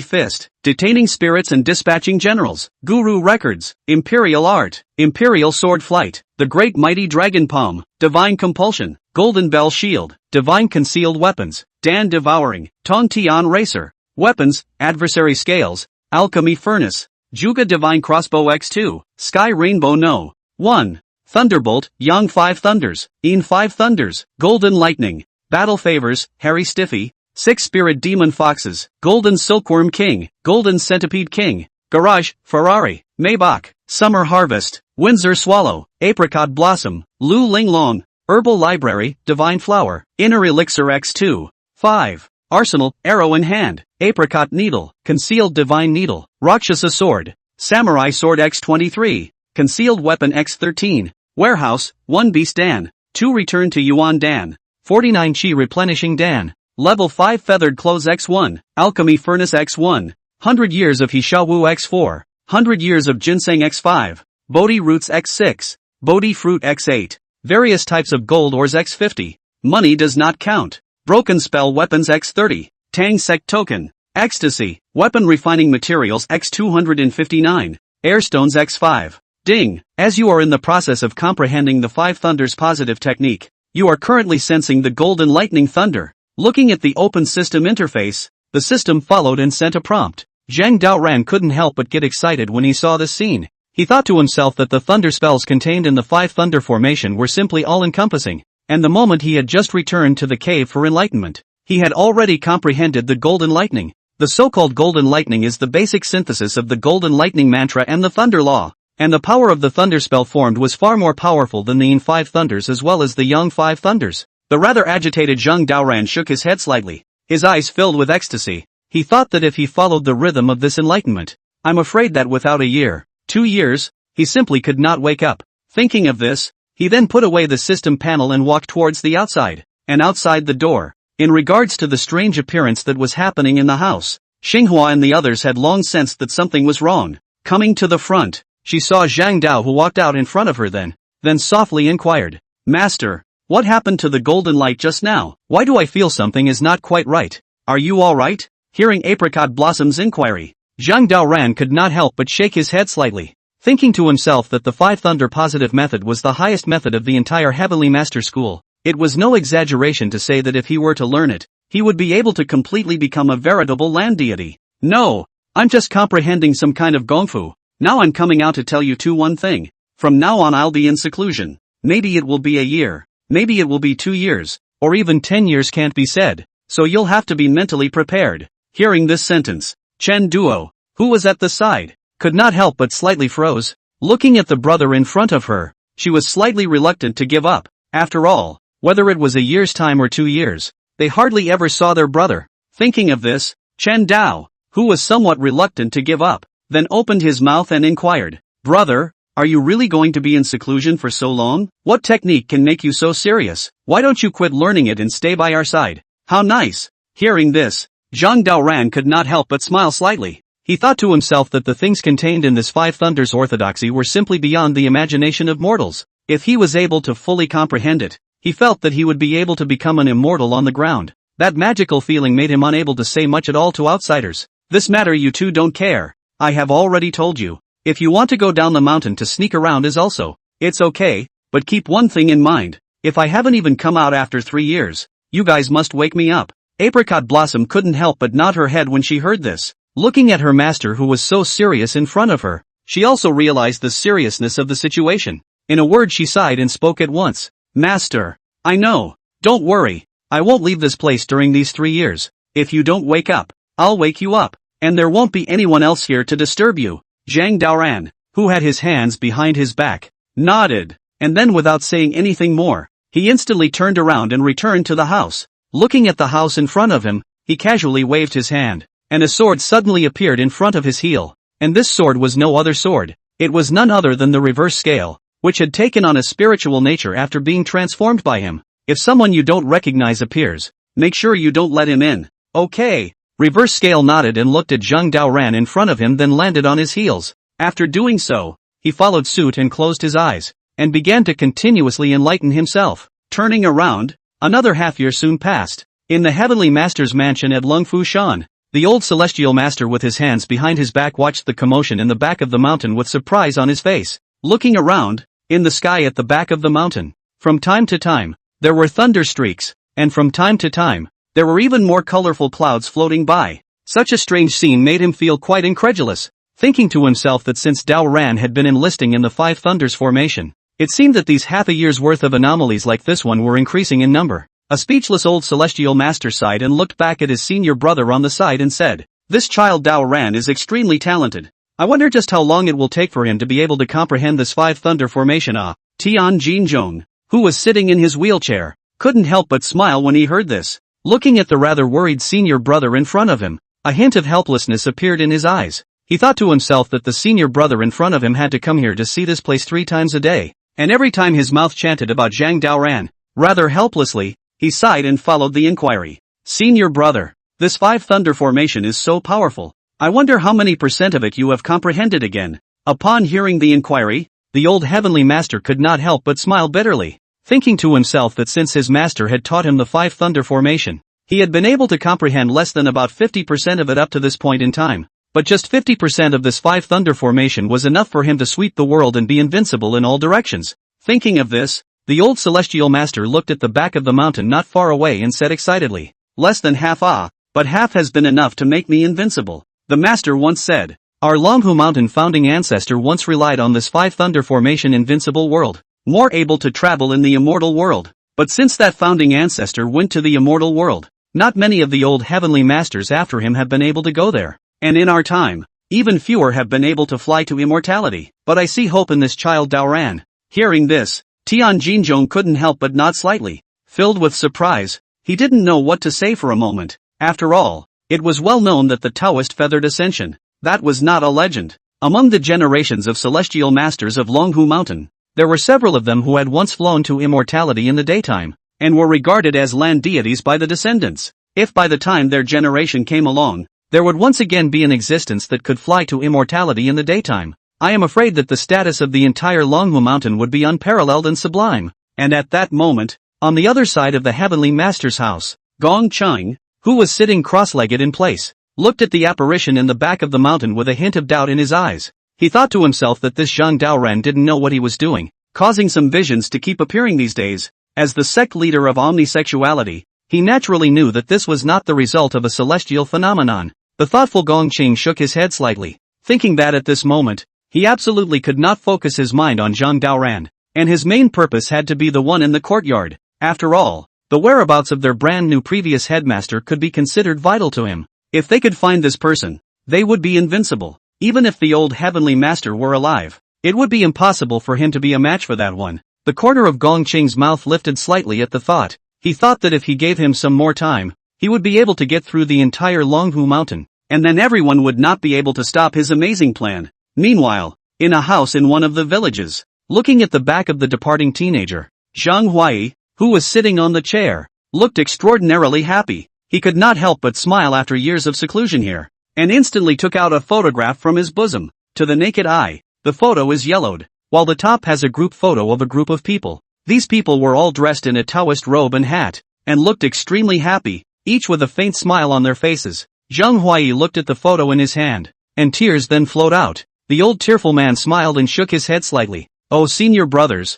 [SPEAKER 1] fist, detaining spirits and dispatching generals, guru records, imperial art, imperial sword flight, the great mighty dragon palm, divine compulsion, golden bell shield, divine concealed weapons, Dan devouring, Tong Tian racer, weapons, adversary scales, alchemy furnace, Juga divine crossbow x2, sky rainbow no. 1. Thunderbolt, Yang 5 thunders, In 5 thunders, golden lightning, battle favors, Harry Stiffy, 6 spirit demon foxes, golden silkworm king, golden centipede king, garage, Ferrari, Maybach, summer harvest, Windsor swallow, apricot blossom, Lu Ling Long, herbal library, divine flower, inner elixir x2. 5. Arsenal, arrow in hand, apricot needle, concealed divine needle, Rakshasa sword, samurai sword x23, concealed weapon x13, warehouse, 1 beast Dan, 2 return to Yuan Dan, 49 chi replenishing Dan, level 5 feathered clothes x1, alchemy furnace x1, 100 years of Hishawu x4, 100 years of ginseng x5, Bodhi roots x6, Bodhi fruit x8, various types of gold ores x50, money does not count, broken spell weapons x30, Tang sect token, ecstasy, weapon refining materials x259, airstones x5. Ding! As you are in the process of comprehending the 5 thunders positive technique, you are currently sensing the golden lightning thunder. Looking at the open system interface, the system followed and sent a prompt. Zhang Daoran couldn't help but get excited when he saw this scene. He thought to himself that the thunder spells contained in the 5 thunder formation were simply all-encompassing, and the moment he had just returned to the cave for enlightenment, he had already comprehended the golden lightning. The so-called golden lightning is the basic synthesis of the golden lightning mantra and the thunder law, and the power of the thunder spell formed was far more powerful than the In 5 thunders as well as the Yang 5 thunders. The rather agitated Zhang Daoran shook his head slightly, his eyes filled with ecstasy. He thought that if he followed the rhythm of this enlightenment, I'm afraid that without a year, 2 years, he simply could not wake up. Thinking of this, he then put away the system panel and walked towards the outside, and outside the door. In regards to the strange appearance that was happening in the house, Xinghua and the others had long sensed that something was wrong. Coming to the front, she saw Zhang Dao who walked out in front of her then softly inquired, Master, what happened to the golden light just now? Why do I feel something is not quite right? Are you alright? Hearing Apricot Blossom's inquiry, Zhang Daoran could not help but shake his head slightly, thinking to himself that the 5 thunder positive method was the highest method of the entire Heavenly Master School. It was no exaggeration to say that if he were to learn it, he would be able to completely become a veritable land deity. No, I'm just comprehending some kind of gongfu. Now I'm coming out to tell you one thing. From now on I'll be in seclusion. Maybe it will be a year. Maybe it will be 2 years. Or even 10 years can't be said. So you'll have to be mentally prepared. Hearing this sentence, Chen Duo, who was at the side, could not help but slightly froze. Looking at the brother in front of her, she was slightly reluctant to give up. After all, whether it was a year's time or 2 years, they hardly ever saw their brother. Thinking of this, Chen Dao, who was somewhat reluctant to give up, then opened his mouth and inquired, Brother, are you really going to be in seclusion for so long? What technique can make you so serious? Why don't you quit learning it and stay by our side? How nice! Hearing this, Zhang Daoran could not help but smile slightly. He thought to himself that the things contained in this 5 thunders orthodoxy were simply beyond the imagination of mortals. If he was able to fully comprehend it, he felt that he would be able to become an immortal on the ground. That magical feeling made him unable to say much at all to outsiders. This matter you two don't care. I have already told you. If you want to go down the mountain to sneak around is also, it's okay, but keep one thing in mind. If I haven't even come out after 3 years, you guys must wake me up. Apricot Blossom couldn't help but nod her head when she heard this. Looking at her master who was so serious in front of her, she also realized the seriousness of the situation. In a word she sighed and spoke at once. Master. I know. Don't worry. I won't leave this place during these 3 years. If you don't wake up, I'll wake you up. And there won't be anyone else here to disturb you. Zhang Daoran, who had his hands behind his back, nodded, and then without saying anything more, he instantly turned around and returned to the house. Looking at the house in front of him, he casually waved his hand, and a sword suddenly appeared in front of his heel. And this sword was no other sword. It was none other than the reverse scale, which had taken on a spiritual nature after being transformed by him. If someone you don't recognize appears, make sure you don't let him in. Okay. Reverse scale nodded and looked at Zhang Daoran in front of him, then landed on his heels. After doing so, he followed suit and closed his eyes, and began to continuously enlighten himself. Turning around, another half year soon passed. In the Heavenly Master's mansion at Lungfu Shan, the old celestial master with his hands behind his back watched the commotion in the back of the mountain with surprise on his face. Looking around, in the sky at the back of the mountain, from time to time, there were thunder streaks, and from time to time, there were even more colorful clouds floating by. Such a strange scene made him feel quite incredulous, thinking to himself that since Dao Ran had been enlisting in the Five Thunders formation, it seemed that these half a year's worth of anomalies like this one were increasing in number. A speechless old celestial master sighed and looked back at his senior brother on the side and said, "This child Dao Ran is extremely talented. I wonder just how long it will take for him to be able to comprehend this Five Thunder formation." Tian Jinzhong, who was sitting in his wheelchair, couldn't help but smile when he heard this. Looking at the rather worried senior brother in front of him, a hint of helplessness appeared in his eyes. He thought to himself that the senior brother in front of him had to come here to see this place 3 times a day, and every time his mouth chanted about Zhang Daoran. Rather helplessly, he sighed and followed the inquiry. "Senior brother, this Five Thunder formation is so powerful. I wonder how many % of it you have comprehended again." Upon hearing the inquiry, the old heavenly master could not help but smile bitterly, thinking to himself that since his master had taught him the Five Thunder formation, he had been able to comprehend less than about 50% of it up to this point in time. But just 50% of this Five Thunder formation was enough for him to sweep the world and be invincible in all directions. Thinking of this, the old celestial master looked at the back of the mountain not far away and said excitedly, "Less than half, but half has been enough to make me invincible." The master once said, "Our Longhu Mountain founding ancestor once relied on this Five Thunder formation invincible world, more able to travel in the immortal world. But since that founding ancestor went to the immortal world, not many of the old heavenly masters after him have been able to go there. And in our time, even fewer have been able to fly to immortality. But I see hope in this child Daoran." Hearing this, Tian Jinzhong couldn't help but nod slightly. Filled with surprise, he didn't know what to say for a moment. After all, it was well known that the Taoist feathered ascension, that was not a legend. Among the generations of celestial masters of Longhu Mountain, there were several of them who had once flown to immortality in the daytime, and were regarded as land deities by the descendants. If by the time their generation came along, there would once again be an existence that could fly to immortality in the daytime, I am afraid that the status of the entire Longhu Mountain would be unparalleled and sublime. And at that moment, on the other side of the heavenly master's house, Gong Cheng, who was sitting cross-legged in place, looked at the apparition in the back of the mountain with a hint of doubt in his eyes. He thought to himself that this Zhang Daoran didn't know what he was doing, causing some visions to keep appearing these days. As the sect leader of omnisexuality, he naturally knew that this was not the result of a celestial phenomenon. The thoughtful Gong Cheng shook his head slightly, thinking that at this moment, he absolutely could not focus his mind on Zhang Daoran, and his main purpose had to be the one in the courtyard. After all, the whereabouts of their brand new previous headmaster could be considered vital to him. If they could find this person, they would be invincible. Even if the old heavenly master were alive, it would be impossible for him to be a match for that one. The corner of Gong Cheng's mouth lifted slightly at the thought. He thought that if he gave him some more time, he would be able to get through the entire Longhu Mountain, and then everyone would not be able to stop his amazing plan. Meanwhile, in a house in one of the villages, looking at the back of the departing teenager, Zhang Huai, who was sitting on the chair, looked extraordinarily happy. He could not help but smile after years of seclusion here, and instantly took out a photograph from his bosom. To the naked eye, the photo is yellowed, while the top has a group photo of a group of people. These people were all dressed in a Taoist robe and hat, and looked extremely happy, each with a faint smile on their faces. Zhang Huai looked at the photo in his hand, and tears then flowed out. The old tearful man smiled and shook his head slightly. Oh, senior brothers,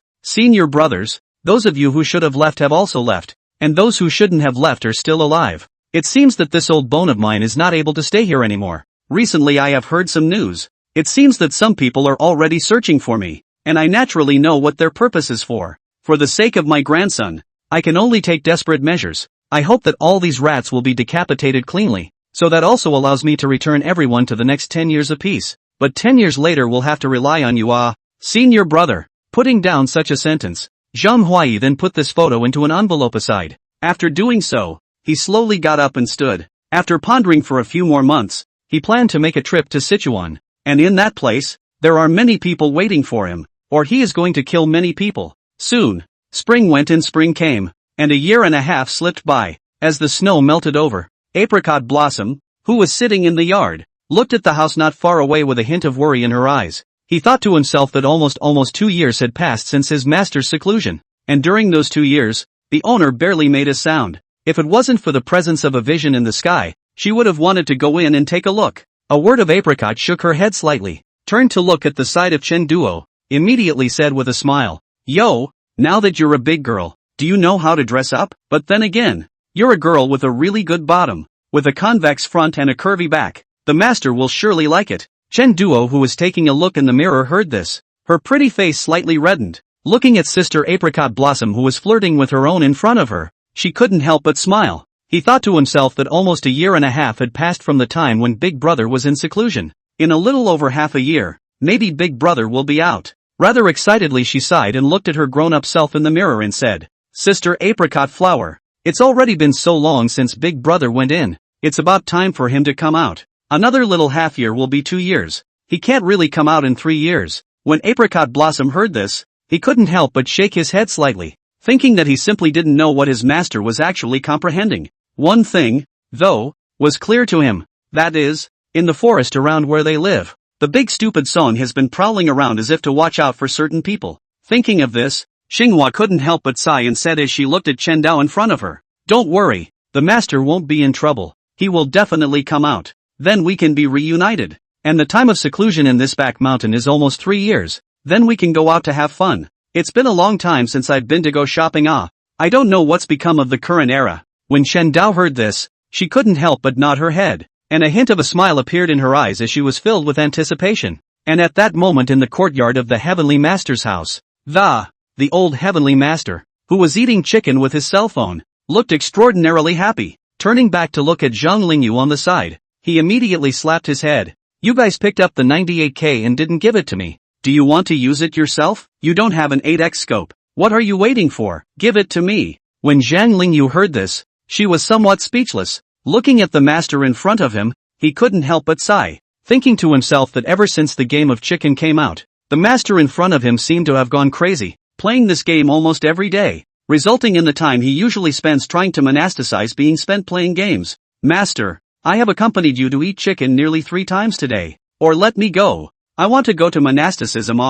[SPEAKER 1] those of you who should have left have also left, and those who shouldn't have left are still alive. It seems that this old bone of mine is not able to stay here anymore. Recently I have heard some news. It seems that some people are already searching for me, and I naturally know what their purpose is for. For the sake of my grandson, I can only take desperate measures. I hope that all these rats will be decapitated cleanly, so that also allows me to return everyone to the next 10 years apiece. But 10 years later we'll have to rely on you, senior brother. Putting down such a sentence, Zhang Huai then put this photo into an envelope aside. After doing so, he slowly got up and stood. After pondering for a few more months, he planned to make a trip to Sichuan, and in that place, there are many people waiting for him, or he is going to kill many people. Soon, spring went and spring came, and a year and a half slipped by. As the snow melted over, Apricot Blossom, who was sitting in the yard, looked at the house not far away with a hint of worry in her eyes. He thought to himself that almost 2 years had passed since his master's seclusion, and during those 2 years, the owner barely made a sound. If it wasn't for the presence of a vision in the sky, she would have wanted to go in and take a look. A word of Apricot shook her head slightly, turned to look at the side of Chen Duo, immediately said with a smile, "Yo, now that you're a big girl, do you know how to dress up? But then again, you're a girl with a really good bottom, with a convex front and a curvy back. The master will surely like it." Chen Duo, who was taking a look in the mirror, heard this. Her pretty face slightly reddened. Looking at Sister Apricot Blossom, who was flirting with her own in front of her, she couldn't help but smile. He thought to himself that almost a year and a half had passed from the time when Big Brother was in seclusion. In a little over half a year, maybe Big Brother will be out. Rather excitedly she sighed and looked at her grown-up self in the mirror and said, "Sister Apricot Flower, it's already been so long since Big Brother went in. It's about time for him to come out. Another little half year will be 2 years. He can't really come out in 3 years." When Apricot Blossom heard this, he couldn't help but shake his head slightly, thinking that he simply didn't know what his master was actually comprehending. One thing, though, was clear to him. That is, in the forest around where they live, the big stupid song has been prowling around as if to watch out for certain people. Thinking of this, Xinghua couldn't help but sigh and said as she looked at Chen Dao in front of her, "Don't worry, the master won't be in trouble. He will definitely come out. Then we can be reunited. And the time of seclusion in this back mountain is almost 3 years. Then we can go out to have fun. It's been a long time since I've been to go shopping. I don't know what's become of the current era." When Chen Dao heard this, she couldn't help but nod her head, and a hint of a smile appeared in her eyes as she was filled with anticipation. And at that moment in the courtyard of the Heavenly Master's house, the old Heavenly Master, who was eating chicken with his cell phone, looked extraordinarily happy. Turning back to look at Zhang Lingyu on the side, he immediately slapped his head. "You guys picked up the 98K and didn't give it to me. Do you want to use it yourself? You don't have an 8x scope. What are you waiting for? Give it to me." When Zhang Lingyu heard this, she was somewhat speechless. Looking at the master in front of him, he couldn't help but sigh, thinking to himself that ever since the game of chicken came out, the master in front of him seemed to have gone crazy, playing this game almost every day, resulting in the time he usually spends trying to monasticize being spent playing games. "Master, I have accompanied you to eat chicken nearly 3 times today. Or let me go. I want to go to monasticism.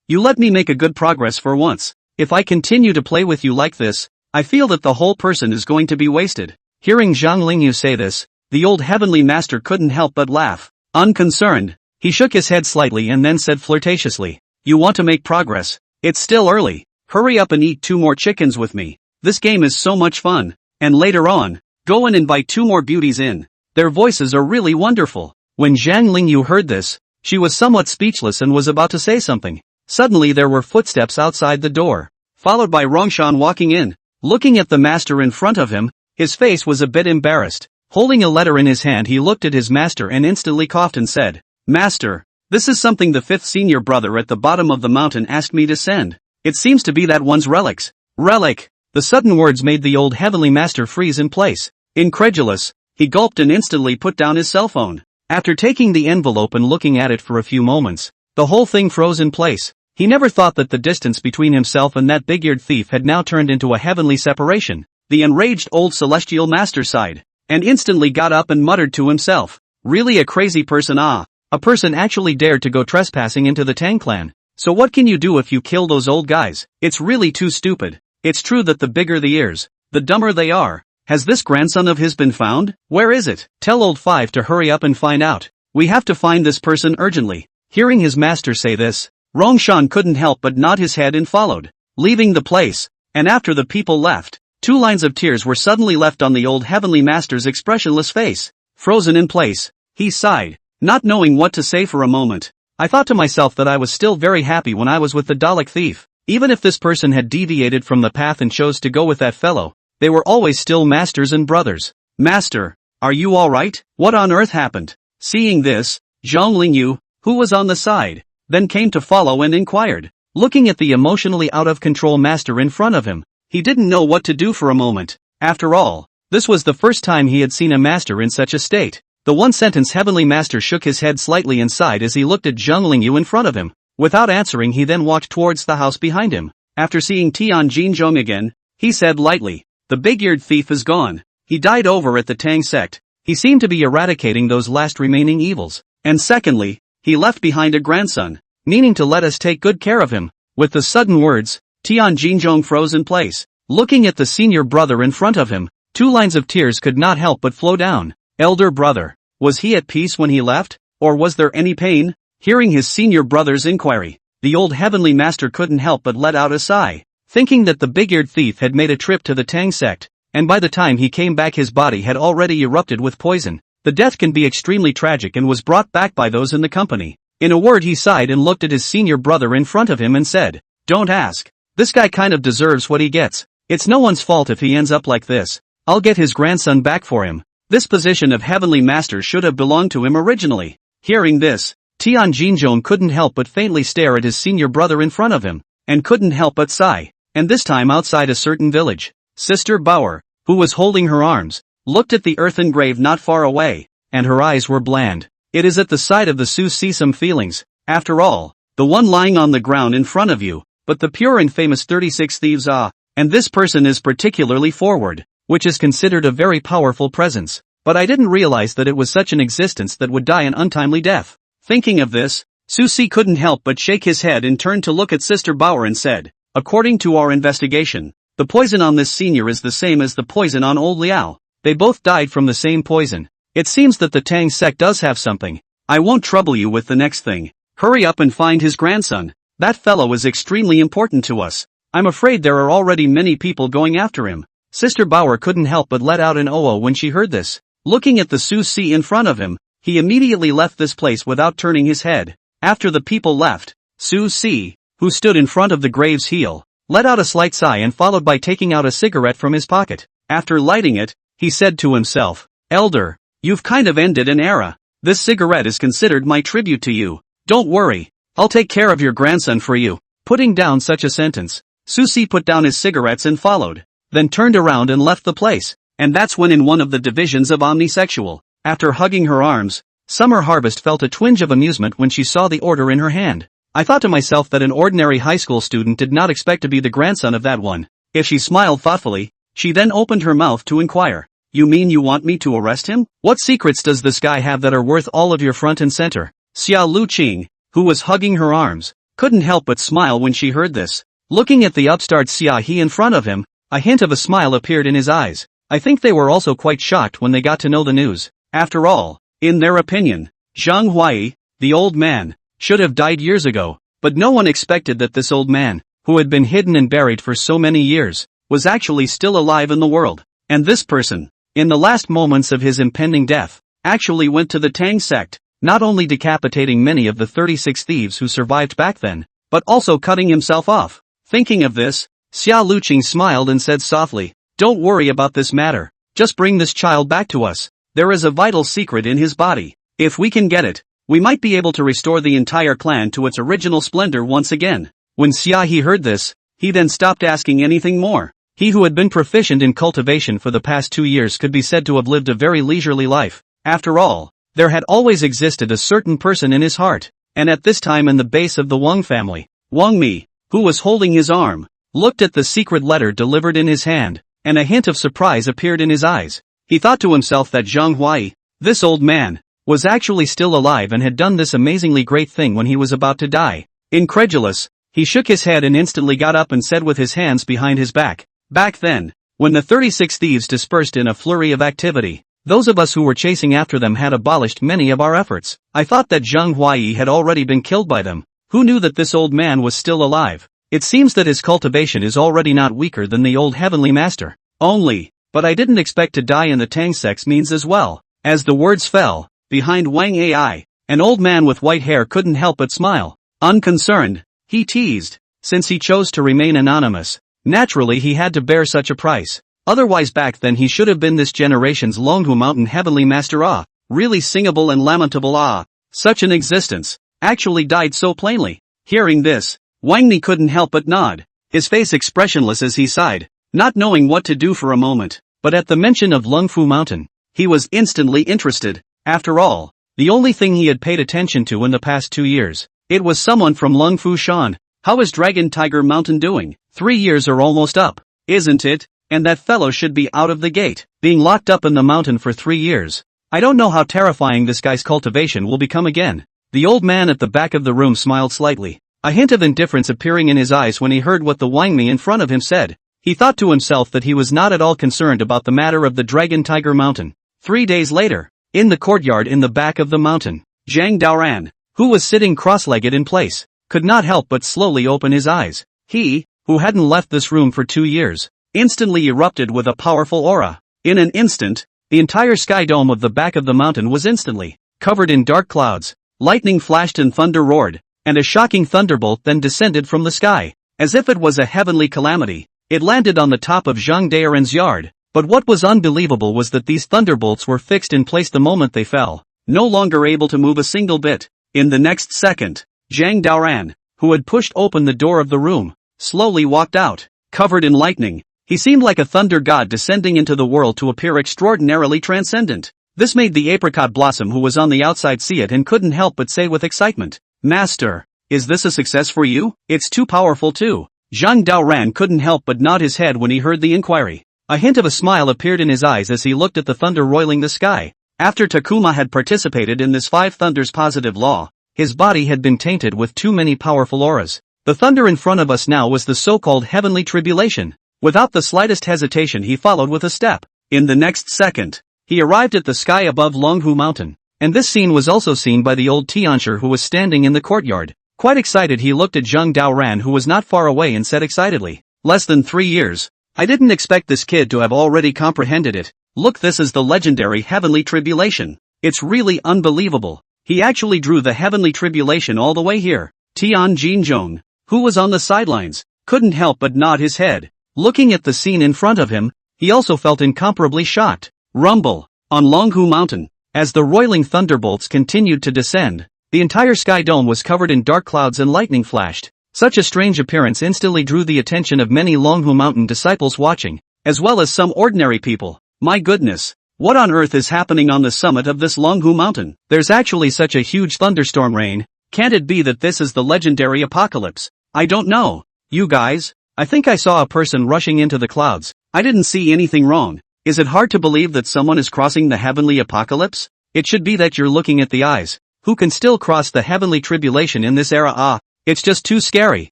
[SPEAKER 1] You let me make a good progress for once. If I continue to play with you like this, I feel that the whole person is going to be wasted." Hearing Zhang Lingyu say this, the old Heavenly Master couldn't help but laugh. Unconcerned, he shook his head slightly and then said flirtatiously, "You want to make progress? It's still early. Hurry up and eat 2 more chickens with me. This game is so much fun. And later on, go and invite 2 more beauties in. Their voices are really wonderful." When Zhang Lingyu heard this, she was somewhat speechless and was about to say something. Suddenly there were footsteps outside the door, followed by Rongshan walking in. Looking at the master in front of him, his face was a bit embarrassed. Holding a letter in his hand, he looked at his master and instantly coughed and said, "Master, this is something the 5th senior brother at the bottom of the mountain asked me to send. It seems to be that one's relics." "Relic?" The sudden words made the old Heavenly Master freeze in place. Incredulous, he gulped and instantly put down his cell phone. After taking the envelope and looking at it for a few moments, the whole thing froze in place. He never thought that the distance between himself and that big-eared thief had now turned into a heavenly separation. The enraged old celestial master sighed, and instantly got up and muttered to himself, "Really a crazy person. A person actually dared to go trespassing into the Tang clan. So what can you do if you kill those old guys? It's really too stupid. It's true that the bigger the ears, the dumber they are. Has this grandson of his been found? Where is it? Tell old Five to hurry up and find out. We have to find this person urgently. Hearing his master say this, Rongshan couldn't help but nod his head and followed, leaving the place. And after the people left, 2 lines of tears were suddenly left on the old heavenly master's expressionless face. Frozen in place, he sighed, not knowing what to say for a moment. I thought to myself that I was still very happy when I was with the Dalek thief. Even if this person had deviated from the path and chose to go with that fellow, they were always still masters and brothers. Master, are you alright? What on earth happened? Seeing this, Zhang Lingyu, who was on the side, then came to follow and inquired. Looking at the emotionally out of control master in front of him, he didn't know what to do for a moment. After all, this was the first time he had seen a master in such a state. The one-sentence heavenly master shook his head slightly and sighed as he looked at Zhang Lingyu in front of him. Without answering, he then walked towards the house behind him. After seeing Tian Jinzhong again, he said lightly, "The big-eared thief is gone. He died over at the Tang sect. He seemed to be eradicating those last remaining evils. And secondly, he left behind a grandson, meaning to let us take good care of him." With the sudden words, Tian Jinzhong froze in place. Looking at the senior brother in front of him, 2 lines of tears could not help but flow down. Elder brother, was he at peace when he left, or was there any pain? Hearing his senior brother's inquiry, the old heavenly master couldn't help but let out a sigh, thinking that the big-eared thief had made a trip to the Tang sect, and by the time he came back his body had already erupted with poison. The death can be extremely tragic and was brought back by those in the company. In a word, he sighed and looked at his senior brother in front of him and said, "Don't ask. This guy kind of deserves what he gets. It's no one's fault if he ends up like this. I'll get his grandson back for him. This position of heavenly master should have belonged to him originally." Hearing this, Tian Jinzhong couldn't help but faintly stare at his senior brother in front of him, and couldn't help but sigh. And this time outside a certain village, Sister Bauer, who was holding her arms, looked at the earthen grave not far away, and her eyes were bland. It is at the sight of the Su see some feelings. After all, the one lying on the ground in front of you, but the pure and famous 36 thieves and this person is particularly forward, which is considered a very powerful presence. But I didn't realize that it was such an existence that would die an untimely death. Thinking of this, Su Si couldn't help but shake his head and turned to look at Sister Bauer and said, "According to our investigation, the poison on this senior is the same as the poison on old Liao. They both died from the same poison. It seems that the Tang sect does have something. I won't trouble you with the next thing. Hurry up and find his grandson. That fellow is extremely important to us. I'm afraid there are already many people going after him." Sister Bauer couldn't help but let out an "oh" when she heard this. Looking at the Su Si in front of him, he immediately left this place without turning his head. After the people left, Su Si, who stood in front of the grave's heel, let out a slight sigh and followed by taking out a cigarette from his pocket. After lighting it, he said to himself, "Elder, you've kind of ended an era. This cigarette is considered my tribute to you. Don't worry, I'll take care of your grandson for you." Putting down such a sentence, Su Si put down his cigarettes and followed, then turned around and left the place. And that's when in one of the divisions of Omnisexual, after hugging her arms, Summer Harvest felt a twinge of amusement when she saw the order in her hand. I thought to myself that an ordinary high school student did not expect to be the grandson of that one. If she smiled thoughtfully, she then opened her mouth to inquire, "You mean you want me to arrest him? What secrets does this guy have that are worth all of your front and center?" Xia Lu Qing, who was hugging her arms, couldn't help but smile when she heard this. Looking at the upstart Xia He in front of him, a hint of a smile appeared in his eyes. I think they were also quite shocked when they got to know the news. After all, in their opinion, Zhang Huai, the old man, should have died years ago, but no one expected that this old man, who had been hidden and buried for so many years, was actually still alive in the world. And this person, in the last moments of his impending death, actually went to the Tang sect, not only decapitating many of the 36 thieves who survived back then, but also cutting himself off. Thinking of this, Xia Luqing smiled and said softly, "Don't worry about this matter, just bring this child back to us. There is a vital secret in his body. If we can get it, we might be able to restore the entire clan to its original splendor once again." When Xia He heard this, he then stopped asking anything more. He who had been proficient in cultivation for the past 2 years could be said to have lived a very leisurely life. After all, there had always existed a certain person in his heart, and at this time in the base of the Wang family, Wang Mi, who was holding his arm, looked at the secret letter delivered in his hand, and a hint of surprise appeared in his eyes. He thought to himself that Zhang Huai, this old man, was actually still alive and had done this amazingly great thing when he was about to die. Incredulous, he shook his head and instantly got up and said with his hands behind his back, "Back then, When the 36 thieves dispersed in a flurry of activity, those of us who were chasing after them had abolished many of our efforts. I thought that Zhang Huai had already been killed by them. Who knew that this old man was still alive? It seems that his cultivation is already not weaker than the old heavenly master. But I didn't expect to die in the Tangsek's means as well. As the words fell, behind Wang Ai, an old man with white hair couldn't help but smile. Unconcerned, he teased. Since he chose to remain anonymous, naturally he had to bear such a price. Otherwise back then he should have been this generation's Longhu Mountain heavenly master. Really singable and lamentable. Such an existence actually died so plainly. Hearing this, Wang Ni couldn't help but nod, his face expressionless as he sighed, not knowing what to do for a moment. But at the mention of Longfu Mountain, he was instantly interested. After all, the only thing he had paid attention to in the past 2 years, it was someone from Longfu Shan. How is Dragon Tiger Mountain doing? 3 years are almost up, isn't it? And that fellow should be out of the gate, being locked up in the mountain for 3 years. I don't know how terrifying this guy's cultivation will become again. The old man at the back of the room smiled slightly, a hint of indifference appearing in his eyes when he heard what the Wangmi in front of him said. He thought to himself that he was not at all concerned about the matter of the Dragon Tiger Mountain. 3 days later, in the courtyard in the back of the mountain, Zhang Daoran, who was sitting cross-legged in place, could not help but slowly open his eyes. He, who hadn't left this room for 2 years, instantly erupted with a powerful aura. In an instant, the entire sky dome of the back of the mountain was instantly covered in dark clouds. Lightning flashed and thunder roared, and a shocking thunderbolt then descended from the sky. As if it was a heavenly calamity, it landed on the top of Zhang Daoran's yard. But what was unbelievable was that these thunderbolts were fixed in place the moment they fell, no longer able to move a single bit. In the next second, Zhang Daoran, who had pushed open the door of the room, slowly walked out, covered in lightning. He seemed like a thunder god descending into the world to appear extraordinarily transcendent. This made the apricot blossom who was on the outside see it and couldn't help but say with excitement, "Master, is this a success for you? It's too powerful too." Zhang Daoran couldn't help but nod his head when he heard the inquiry. A hint of a smile appeared in his eyes as he looked at the thunder roiling the sky. After Takuma had participated in this 5 thunders positive law, his body had been tainted with too many powerful auras. The thunder in front of us now was the so-called heavenly tribulation. Without the slightest hesitation he followed with a step. In the next second, he arrived at the sky above Longhu Mountain. And this scene was also seen by the old Tiansher who was standing in the courtyard. Quite excited he looked at Zhang Daoran who was not far away and said excitedly, "Less than 3 years. I didn't expect this kid to have already comprehended it. Look, this is the legendary heavenly tribulation. It's really unbelievable. He actually drew the heavenly tribulation all the way here." Tian Jinzhong, who was on the sidelines, couldn't help but nod his head. Looking at the scene in front of him, he also felt incomparably shocked. Rumble. On Longhu Mountain, as the roiling thunderbolts continued to descend, the entire sky dome was covered in dark clouds and lightning flashed. Such a strange appearance instantly drew the attention of many Longhu Mountain disciples watching, as well as some ordinary people. My goodness, what on earth is happening on the summit of this Longhu Mountain? There's actually such a huge thunderstorm rain. Can't it be that this is the legendary apocalypse? I don't know. You guys, I think I saw a person rushing into the clouds. I didn't see anything wrong. Is it hard to believe that someone is crossing the heavenly apocalypse? It should be that you're looking at the eyes. Who can still cross the heavenly tribulation in this era? It's just too scary.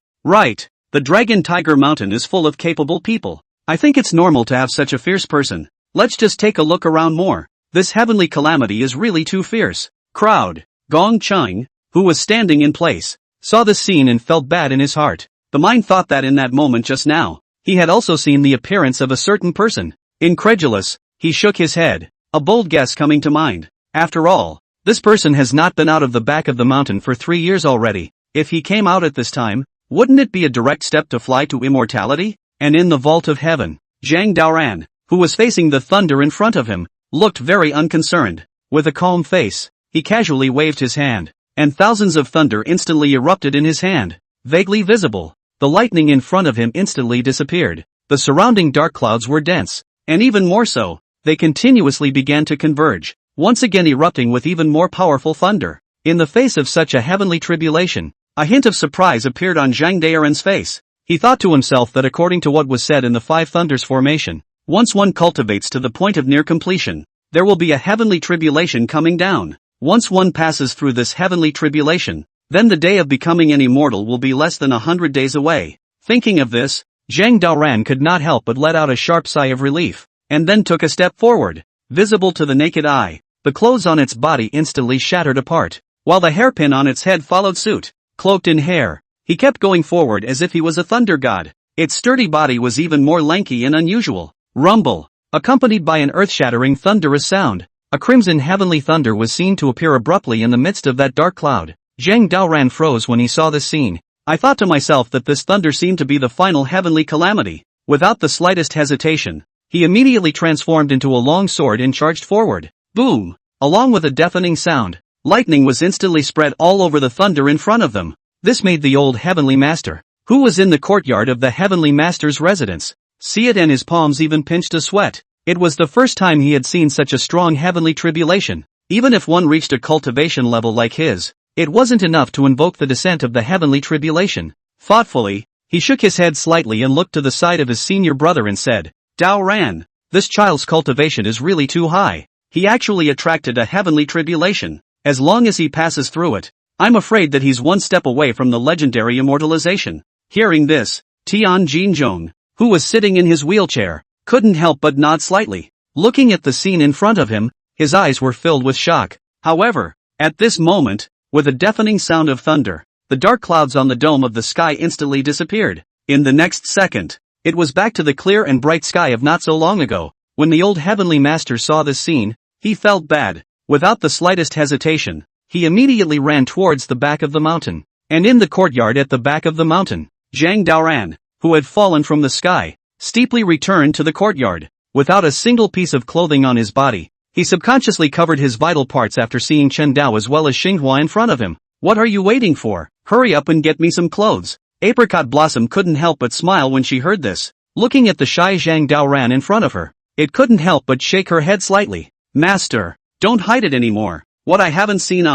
[SPEAKER 1] Right, the Dragon Tiger Mountain is full of capable people. I think it's normal to have such a fierce person. Let's just take a look around more. This heavenly calamity is really too fierce. Crowd. Gong Cheng, who was standing in place, saw this scene and felt bad in his heart. The mind thought that in that moment just now, he had also seen the appearance of a certain person. Incredulous, he shook his head, a bold guess coming to mind. After all, this person has not been out of the back of the mountain for 3 years already. If he came out at this time, wouldn't it be a direct step to fly to immortality? And in the vault of heaven, Zhang Daoran, who was facing the thunder in front of him, looked very unconcerned. With a calm face, he casually waved his hand, and thousands of thunder instantly erupted in his hand. Vaguely visible, the lightning in front of him instantly disappeared. The surrounding dark clouds were dense, and even more so, they continuously began to converge, once again erupting with even more powerful thunder. In the face of such a heavenly tribulation, a hint of surprise appeared on Zhang Daoran's face. He thought to himself that according to what was said in the 5 thunders formation, once one cultivates to the point of near completion, there will be a heavenly tribulation coming down. Once one passes through this heavenly tribulation, then the day of becoming an immortal will be less than 100 days away. Thinking of this, Zhang Daoran could not help but let out a sharp sigh of relief, and then took a step forward. Visible to the naked eye, the clothes on its body instantly shattered apart, while the hairpin on its head followed suit. Cloaked in hair, he kept going forward as if he was a thunder god. Its sturdy body was even more lanky and unusual. Rumble, accompanied by an earth-shattering thunderous sound. A crimson heavenly thunder was seen to appear abruptly in the midst of that dark cloud. Zhang Daoran froze when he saw this scene. I thought to myself that this thunder seemed to be the final heavenly calamity. Without the slightest hesitation, he immediately transformed into a long sword and charged forward. Boom! Along with a deafening sound, lightning was instantly spread all over the thunder in front of them. This made the old heavenly master, who was in the courtyard of the heavenly master's residence, see it, and his palms even pinched a sweat. It was the first time he had seen such a strong heavenly tribulation. Even if one reached a cultivation level like his, it wasn't enough to invoke the descent of the heavenly tribulation. Thoughtfully, he shook his head slightly and looked to the side of his senior brother and said, Daoran, this child's cultivation is really too high. He actually attracted a heavenly tribulation. As long as he passes through it, I'm afraid that he's one step away from the legendary immortalization. Hearing this, Tian Jinzhong, who was sitting in his wheelchair, couldn't help but nod slightly. Looking at the scene in front of him, his eyes were filled with shock. However, at this moment, with a deafening sound of thunder, the dark clouds on the dome of the sky instantly disappeared. In the next second, it was back to the clear and bright sky of not so long ago. When the old heavenly master saw this scene, he felt bad. Without the slightest hesitation, he immediately ran towards the back of the mountain. And in the courtyard at the back of the mountain, Zhang Daoran, who had fallen from the sky, steeply returned to the courtyard. Without a single piece of clothing on his body, he subconsciously covered his vital parts after seeing Chen Dao as well as Xinghua in front of him. What are you waiting for? Hurry up and get me some clothes. Apricot Blossom couldn't help but smile when she heard this. Looking at the shy Zhang Daoran in front of her, it couldn't help but shake her head slightly. Master, don't hide it anymore. What I haven't seen,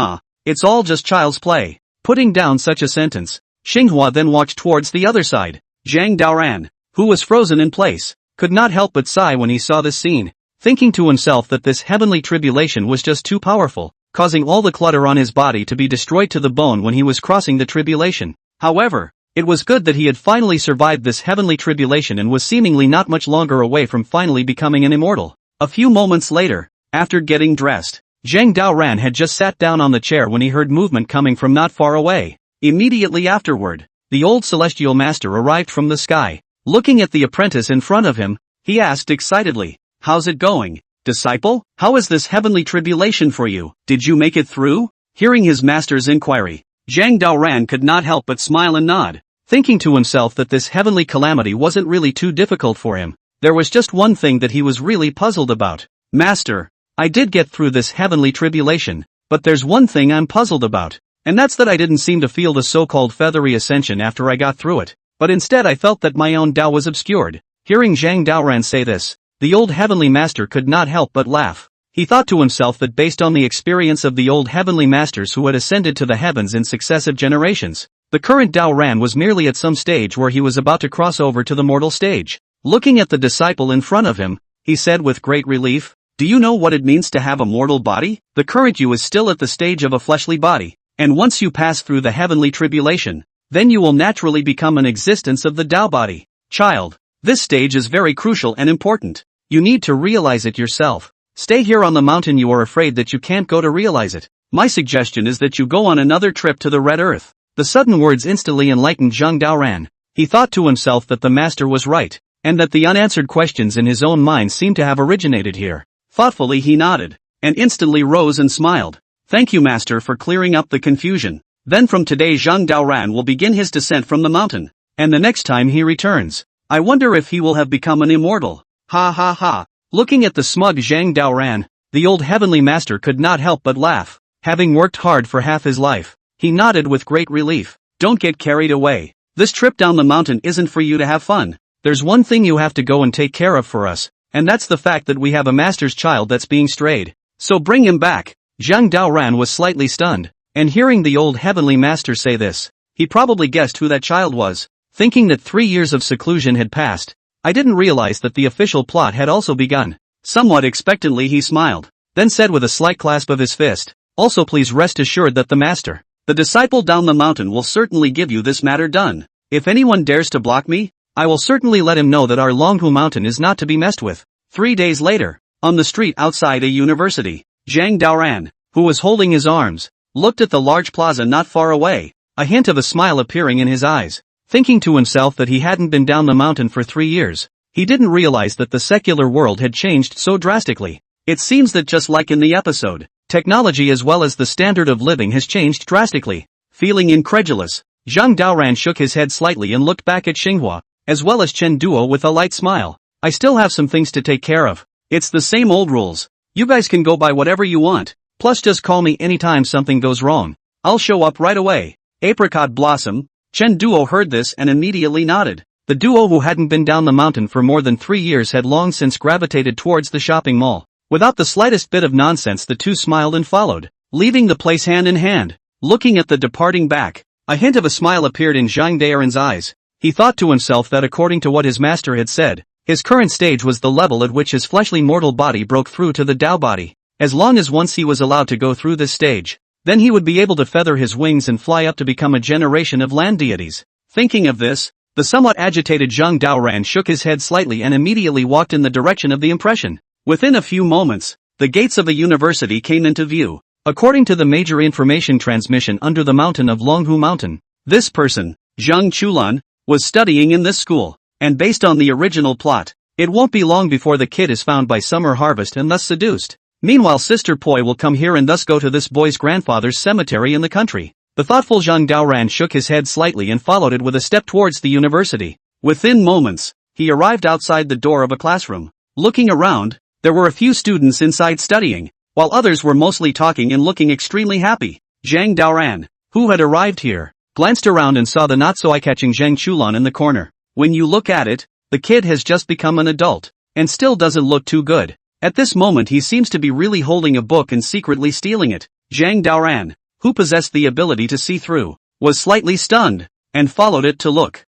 [SPEAKER 1] it's all just child's play. Putting down such a sentence, Xinghua then walked towards the other side. Zhang Daoran, who was frozen in place, could not help but sigh when he saw this scene, thinking to himself that this heavenly tribulation was just too powerful, causing all the clutter on his body to be destroyed to the bone when he was crossing the tribulation. However, it was good that he had finally survived this heavenly tribulation and was seemingly not much longer away from finally becoming an immortal. A few moments later, after getting dressed, Zhang Daoran had just sat down on the chair when he heard movement coming from not far away. Immediately afterward, the old celestial master arrived from the sky. Looking at the apprentice in front of him, he asked excitedly, "How's it going, disciple? How is this heavenly tribulation for you? Did you make it through?" Hearing his master's inquiry, Zhang Daoran could not help but smile and nod, thinking to himself that this heavenly calamity wasn't really too difficult for him. There was just one thing that he was really puzzled about. "Master, I did get through this heavenly tribulation, but there's one thing I'm puzzled about, and that's that I didn't seem to feel the so-called feathery ascension after I got through it, but instead I felt that my own Tao was obscured." Hearing Zhang Daoran say this, the old heavenly master could not help but laugh. He thought to himself that based on the experience of the old heavenly masters who had ascended to the heavens in successive generations, the current Daoran was merely at some stage where he was about to cross over to the mortal stage. Looking at the disciple in front of him, he said with great relief, "Do you know what it means to have a mortal body? The current you is still at the stage of a fleshly body, and once you pass through the heavenly tribulation, then you will naturally become an existence of the Tao body. Child, this stage is very crucial and important. You need to realize it yourself. Stay here on the mountain. You are afraid that you can't go to realize it. My suggestion is that you go on another trip to the Red Earth." The sudden words instantly enlightened Zhang Daoran. He thought to himself that the master was right, and that the unanswered questions in his own mind seemed to have originated here. Thoughtfully he nodded, and instantly rose and smiled. "Thank you, master, for clearing up the confusion. Then from today Zhang Daoran will begin his descent from the mountain, and the next time he returns, I wonder if he will have become an immortal. Ha ha ha." Looking at the smug Zhang Daoran, the old heavenly master could not help but laugh. Having worked hard for half his life, he nodded with great relief. "Don't get carried away. This trip down the mountain isn't for you to have fun. There's one thing you have to go and take care of for us, and that's the fact that we have a master's child that's being strayed. So bring him back." Zhang Daoran was slightly stunned, and hearing the old heavenly master say this, he probably guessed who that child was. Thinking that 3 years of seclusion had passed, I didn't realize that the official plot had also begun. Somewhat expectantly he smiled, then said with a slight clasp of his fist, "Also please rest assured that the master, the disciple down the mountain will certainly give you this matter done. If anyone dares to block me, I will certainly let him know that our Longhu mountain is not to be messed with. 3 days later, on the street outside a university, Zhang Daoran, who was holding his arms, looked at the large plaza not far away, a hint of a smile appearing in his eyes. Thinking to himself that he hadn't been down the mountain for 3 years, he didn't realize that the secular world had changed so drastically. It seems that just like in the episode, technology as well as the standard of living has changed drastically. Feeling incredulous, Zhang Daoran shook his head slightly and looked back at Xinhua, as well as Chen Duo with a light smile. I still have some things to take care of. It's the same old rules. You guys can go buy whatever you want, plus just call me anytime something goes wrong. I'll show up right away. Apricot Blossom. Chen Duo heard this and immediately nodded. The duo who hadn't been down the mountain for more than 3 years had long since gravitated towards the shopping mall. Without the slightest bit of nonsense, the two smiled and followed, leaving the place hand in hand. Looking at the departing back, a hint of a smile appeared in Zhang Daoran's eyes. He thought to himself that according to what his master had said, his current stage was the level at which his fleshly mortal body broke through to the Tao body. As long as once he was allowed to go through this stage, then he would be able to feather his wings and fly up to become a generation of land deities. Thinking of this, the somewhat agitated Zhang Daoran shook his head slightly and immediately walked in the direction of the impression. Within a few moments, the gates of a university came into view. According to the major information transmission under the mountain of Longhu Mountain, this person, Zhang Chulan, was studying in this school, and based on the original plot, it won't be long before the kid is found by summer harvest and thus seduced. Meanwhile, Sister Poi will come here and thus go to this boy's grandfather's cemetery in the country. The thoughtful Zhang Daoran shook his head slightly and followed it with a step towards the university. Within moments, he arrived outside the door of a classroom. Looking around, there were a few students inside studying, while others were mostly talking and looking extremely happy. Zhang Daoran, who had arrived here, glanced around and saw the not-so-eye-catching Zhang Chulan in the corner. When you look at it, the kid has just become an adult, and still doesn't look too good. At this moment he seems to be really holding a book and secretly stealing it. Zhang Daoran, who possessed the ability to see through, was slightly stunned, and followed it to look.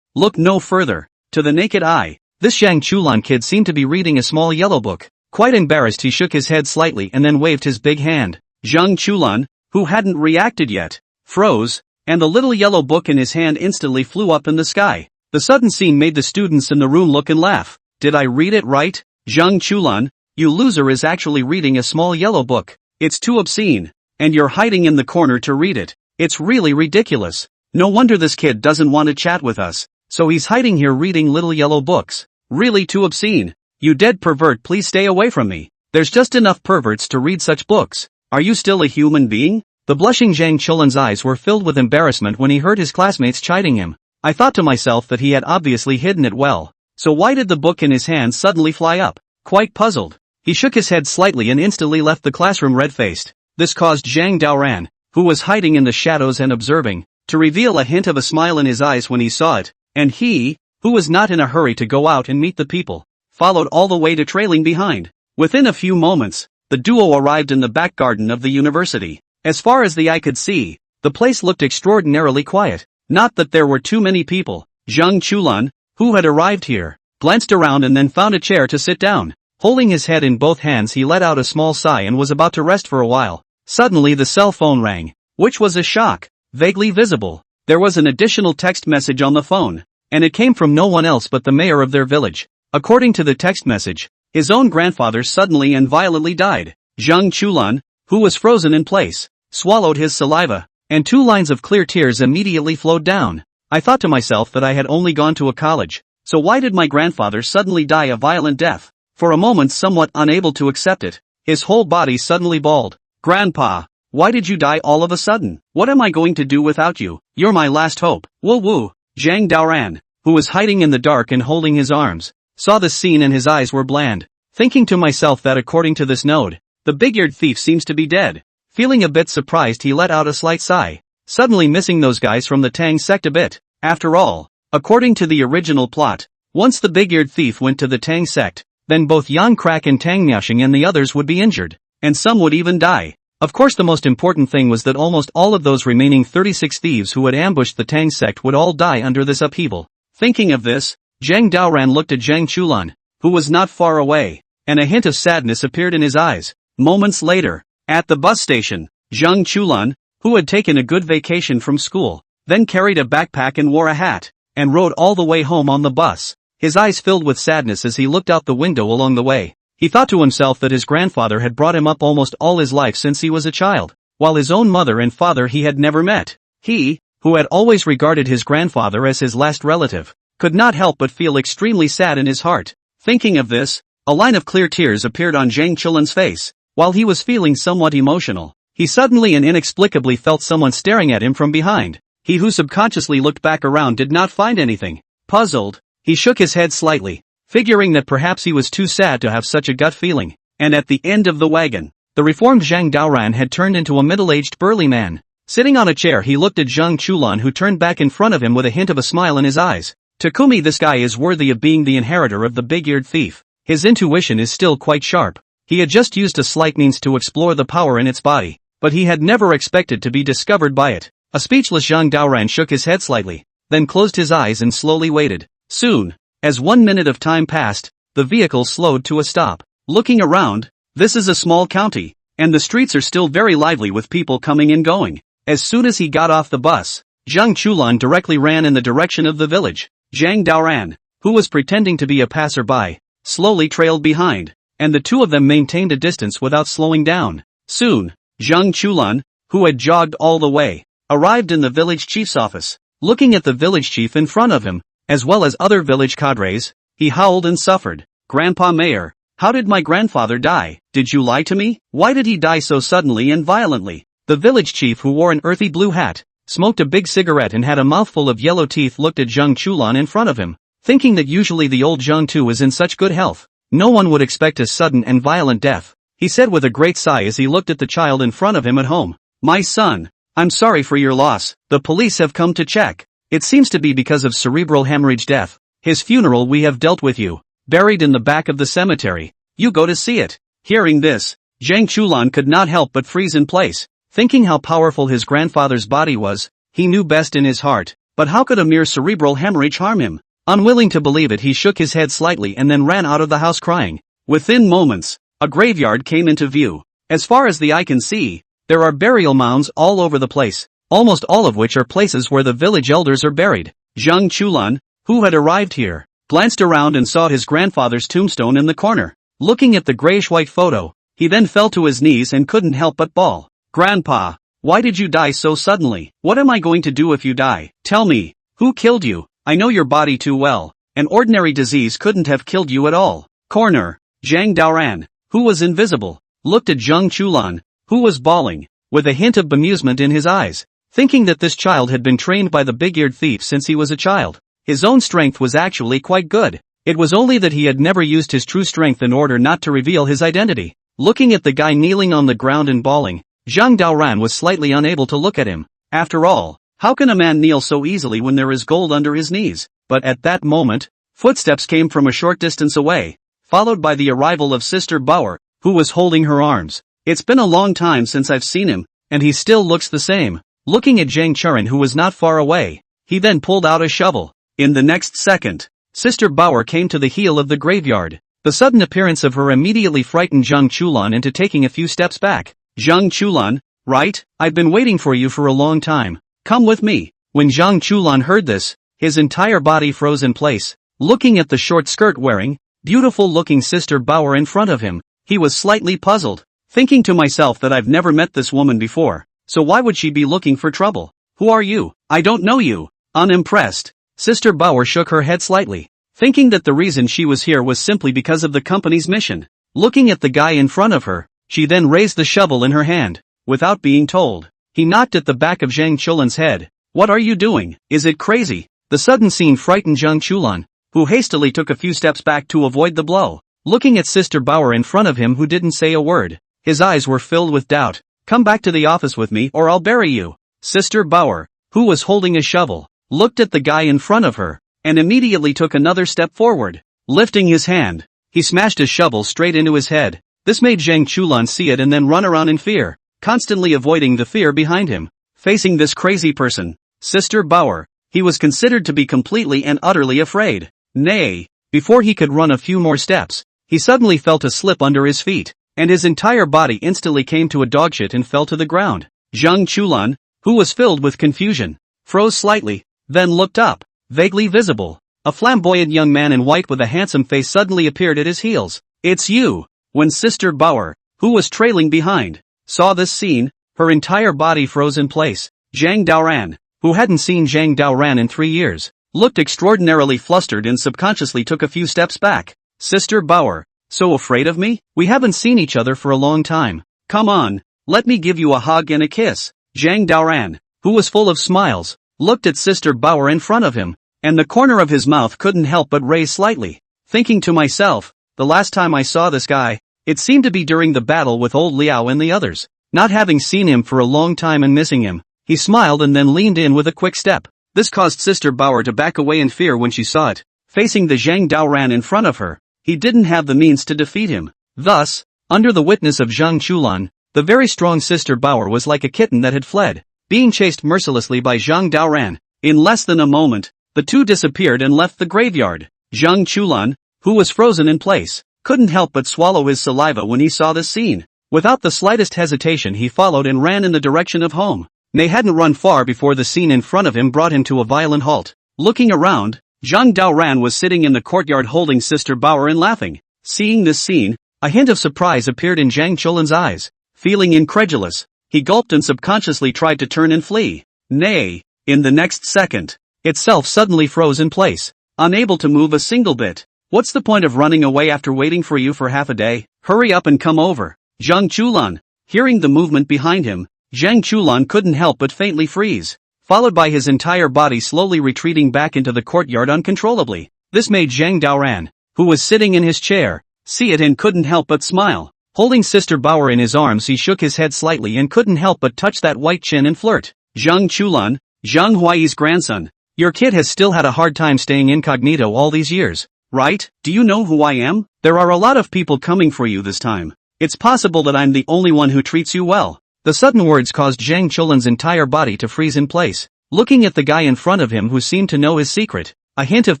[SPEAKER 1] Look no further. To the naked eye, this Zhang Chulan kid seemed to be reading a small yellow book. Quite embarrassed, he shook his head slightly and then waved his big hand. Zhang Chulan, who hadn't reacted yet, froze, and the little yellow book in his hand instantly flew up in the sky. The sudden scene made the students in the room look and laugh. Did I read it right? Zhang Chulan, you loser, is actually reading a small yellow book. It's too obscene. And you're hiding in the corner to read it. It's really ridiculous. No wonder this kid doesn't want to chat with us. So he's hiding here reading little yellow books. Really too obscene. You dead pervert, please stay away from me. There's just enough perverts to read such books. Are you still a human being? The blushing Zhang Chulan's eyes were filled with embarrassment when he heard his classmates chiding him. I thought to myself that he had obviously hidden it well. So why did the book in his hand suddenly fly up? Quite puzzled, he shook his head slightly and instantly left the classroom red-faced. This caused Zhang Daoran, who was hiding in the shadows and observing, to reveal a hint of a smile in his eyes when he saw it, and he, who was not in a hurry to go out and meet the people, followed all the way to trailing behind. Within a few moments, the duo arrived in the back garden of the university. As far as the eye could see, the place looked extraordinarily quiet. Not that there were too many people. Zhang Chulan, who had arrived here, glanced around and then found a chair to sit down. Holding his head in both hands, he let out a small sigh and was about to rest for a while. Suddenly the cell phone rang, which was a shock, vaguely visible. There was an additional text message on the phone, and it came from no one else but the mayor of their village. According to the text message, his own grandfather suddenly and violently died. Zhang Chulan, who was frozen in place, swallowed his saliva, and 2 lines of clear tears immediately flowed down. I thought to myself that I had only gone to a college, so why did my grandfather suddenly die a violent death? For a moment, somewhat unable to accept it, his whole body suddenly bawled. Grandpa, why did you die all of a sudden? What am I going to do without you? You're my last hope. Woo woo. Zhang Daoran, who was hiding in the dark and holding his arms, saw this scene and his eyes were bland. Thinking to myself that according to this node, the big-eared thief seems to be dead. Feeling a bit surprised, he let out a slight sigh, suddenly missing those guys from the Tang sect a bit. After all, according to the original plot, once the big-eared thief went to the Tang sect, then both Yang Krak and Tang Miaoxing and the others would be injured, and some would even die. Of course, the most important thing was that almost all of those remaining 36 thieves who had ambushed the Tang sect would all die under this upheaval. Thinking of this, Zhang Daoran looked at Zhang Chulan, who was not far away, and a hint of sadness appeared in his eyes. Moments later, at the bus station, Zhang Chulan, who had taken a good vacation from school, then carried a backpack and wore a hat, and rode all the way home on the bus. His eyes filled with sadness as he looked out the window along the way. He thought to himself that his grandfather had brought him up almost all his life since he was a child, while his own mother and father he had never met. He, who had always regarded his grandfather as his last relative, could not help but feel extremely sad in his heart. Thinking of this, a line of clear tears appeared on Zhang Chulan's face. While he was feeling somewhat emotional, he suddenly and inexplicably felt someone staring at him from behind. He who subconsciously looked back around did not find anything. Puzzled, he shook his head slightly, figuring that perhaps he was too sad to have such a gut feeling. And at the end of the wagon, the reformed Zhang Daoran had turned into a middle-aged burly man. Sitting on a chair, he looked at Zhang Chulan, who turned back in front of him with a hint of a smile in his eyes. Takumi, this guy is worthy of being the inheritor of the big-eared thief. His intuition is still quite sharp. He had just used a slight means to explore the power in its body, but he had never expected to be discovered by it. A speechless Zhang Daoran shook his head slightly, then closed his eyes and slowly waited. Soon, as 1 minute of time passed, the vehicle slowed to a stop. Looking around, this is a small county, and the streets are still very lively with people coming and going. As soon as he got off the bus, Zhang Chulan directly ran in the direction of the village. Zhang Daoran, who was pretending to be a passerby, slowly trailed behind, and the two of them maintained a distance without slowing down. Soon, Zhang Chulan, who had jogged all the way, arrived in the village chief's office. Looking at the village chief in front of him, as well as other village cadres, he howled and suffered. Grandpa Mayor, how did my grandfather die? Did you lie to me? Why did he die so suddenly and violently? The village chief, who wore an earthy blue hat, smoked a big cigarette and had a mouthful of yellow teeth, looked at Zhang Chulan in front of him, thinking that usually the old Zhang Tu is in such good health. No one would expect a sudden and violent death. He said with a great sigh as he looked at the child in front of him at home. My son, I'm sorry for your loss. The police have come to check. It seems to be because of cerebral hemorrhage death. His funeral we have dealt with you. Buried in the back of the cemetery. You go to see it. Hearing this, Zhang Chulan could not help but freeze in place. Thinking how powerful his grandfather's body was, he knew best in his heart, but how could a mere cerebral hemorrhage harm him? Unwilling to believe it, he shook his head slightly and then ran out of the house crying. Within moments, a graveyard came into view. As far as the eye can see, there are burial mounds all over the place, almost all of which are places where the village elders are buried. Zhang Chulan, who had arrived here, glanced around and saw his grandfather's tombstone in the corner. Looking at the grayish-white photo, he then fell to his knees and couldn't help but bawl. Grandpa, why did you die so suddenly? What am I going to do if you die? Tell me, who killed you? I know your body too well. An ordinary disease couldn't have killed you at all. Corner, Zhang Daoran, who was invisible, looked at Zhang Chulan, who was bawling, with a hint of bemusement in his eyes, thinking that this child had been trained by the big-eared thief since he was a child. His own strength was actually quite good. It was only that he had never used his true strength in order not to reveal his identity. Looking at the guy kneeling on the ground and bawling, Zhang Daoran was slightly unable to look at him. After all, how can a man kneel so easily when there is gold under his knees? But at that moment, footsteps came from a short distance away, followed by the arrival of Sister Bauer, who was holding her arms. It's been a long time since I've seen him, and he still looks the same. Looking at Zhang Churan, who was not far away, he then pulled out a shovel. In the next second, Sister Bauer came to the heel of the graveyard. The sudden appearance of her immediately frightened Zhang Chulan into taking a few steps back. Zhang Chulan, right? I've been waiting for you for a long time. Come with me. When Zhang Chulan heard this, his entire body froze in place. Looking at the short skirt wearing, beautiful-looking Sister Bauer in front of him, he was slightly puzzled, thinking to myself that I've never met this woman before, so why would she be looking for trouble? Who are you? I don't know you. Unimpressed, Sister Bauer shook her head slightly, thinking that the reason she was here was simply because of the company's mission. Looking at the guy in front of her, she then raised the shovel in her hand. Without being told, he knocked at the back of Zhang Chulan's head. What are you doing? Is it crazy? The sudden scene frightened Zhang Chulan, who hastily took a few steps back to avoid the blow. Looking at Sister Bauer in front of him, who didn't say a word, his eyes were filled with doubt. Come back to the office with me or I'll bury you. Sister Bauer, who was holding a shovel, looked at the guy in front of her, and immediately took another step forward. Lifting his hand, he smashed his shovel straight into his head. This made Zhang Chulan see it and then run around in fear, constantly avoiding the fear behind him. Facing this crazy person, Sister Bauer, he was considered to be completely and utterly afraid. Nay, before he could run a few more steps, he suddenly felt a slip under his feet, and his entire body instantly came to a dogshit and fell to the ground. Zhang Chulan, who was filled with confusion, froze slightly, then looked up. vaguely visible. A flamboyant young man in white with a handsome face suddenly appeared at his heels. "It's you!" When Sister Bauer, who was trailing behind, saw this scene, her entire body froze in place. Zhang Daoran, who hadn't seen Zhang Daoran in 3 years, looked extraordinarily flustered and subconsciously took a few steps back. "Sister Bauer, so afraid of me? We haven't seen each other for a long time. Come on, let me give you a hug and a kiss." Zhang Daoran, who was full of smiles, looked at Sister Bauer in front of him, and the corner of his mouth couldn't help but raise slightly. Thinking to myself, the last time I saw this guy, it seemed to be during the battle with old Liao and the others. Not having seen him for a long time and missing him, he smiled and then leaned in with a quick step. This caused Sister Bauer to back away in fear when she saw it. Facing the Zhang Daoran in front of her, he didn't have the means to defeat him. Thus, under the witness of Zhang Chulan, the very strong Sister Bauer was like a kitten that had fled, being chased mercilessly by Zhang Daoran. In less than a moment, the two disappeared and left the graveyard. Zhang Chulan, who was frozen in place, couldn't help but swallow his saliva when he saw this scene. Without the slightest hesitation he followed and ran in the direction of home. They hadn't run far before the scene in front of him brought him to a violent halt. Looking around, Zhang Daoran was sitting in the courtyard holding Sister Bauer and laughing. Seeing this scene, a hint of surprise appeared in Zhang Chulan's eyes. Feeling incredulous, he gulped and subconsciously tried to turn and flee. Nay, in the next second, itself suddenly froze in place, unable to move a single bit. "What's the point of running away after waiting for you for half a day? Hurry up and come over." Zhang Chulan, hearing the movement behind him, Zhang Chulan couldn't help but faintly freeze, followed by his entire body slowly retreating back into the courtyard uncontrollably. This made Zhang Daoran, who was sitting in his chair, see it and couldn't help but smile. Holding Sister Bauer in his arms he shook his head slightly and couldn't help but touch that white chin and flirt. "Zhang Chulan, Zhang Huai's grandson, your kid has still had a hard time staying incognito all these years, right? Do you know who I am? There are a lot of people coming for you this time. It's possible that I'm the only one who treats you well." The sudden words caused Zhang Chulan's entire body to freeze in place. Looking at the guy in front of him who seemed to know his secret, a hint of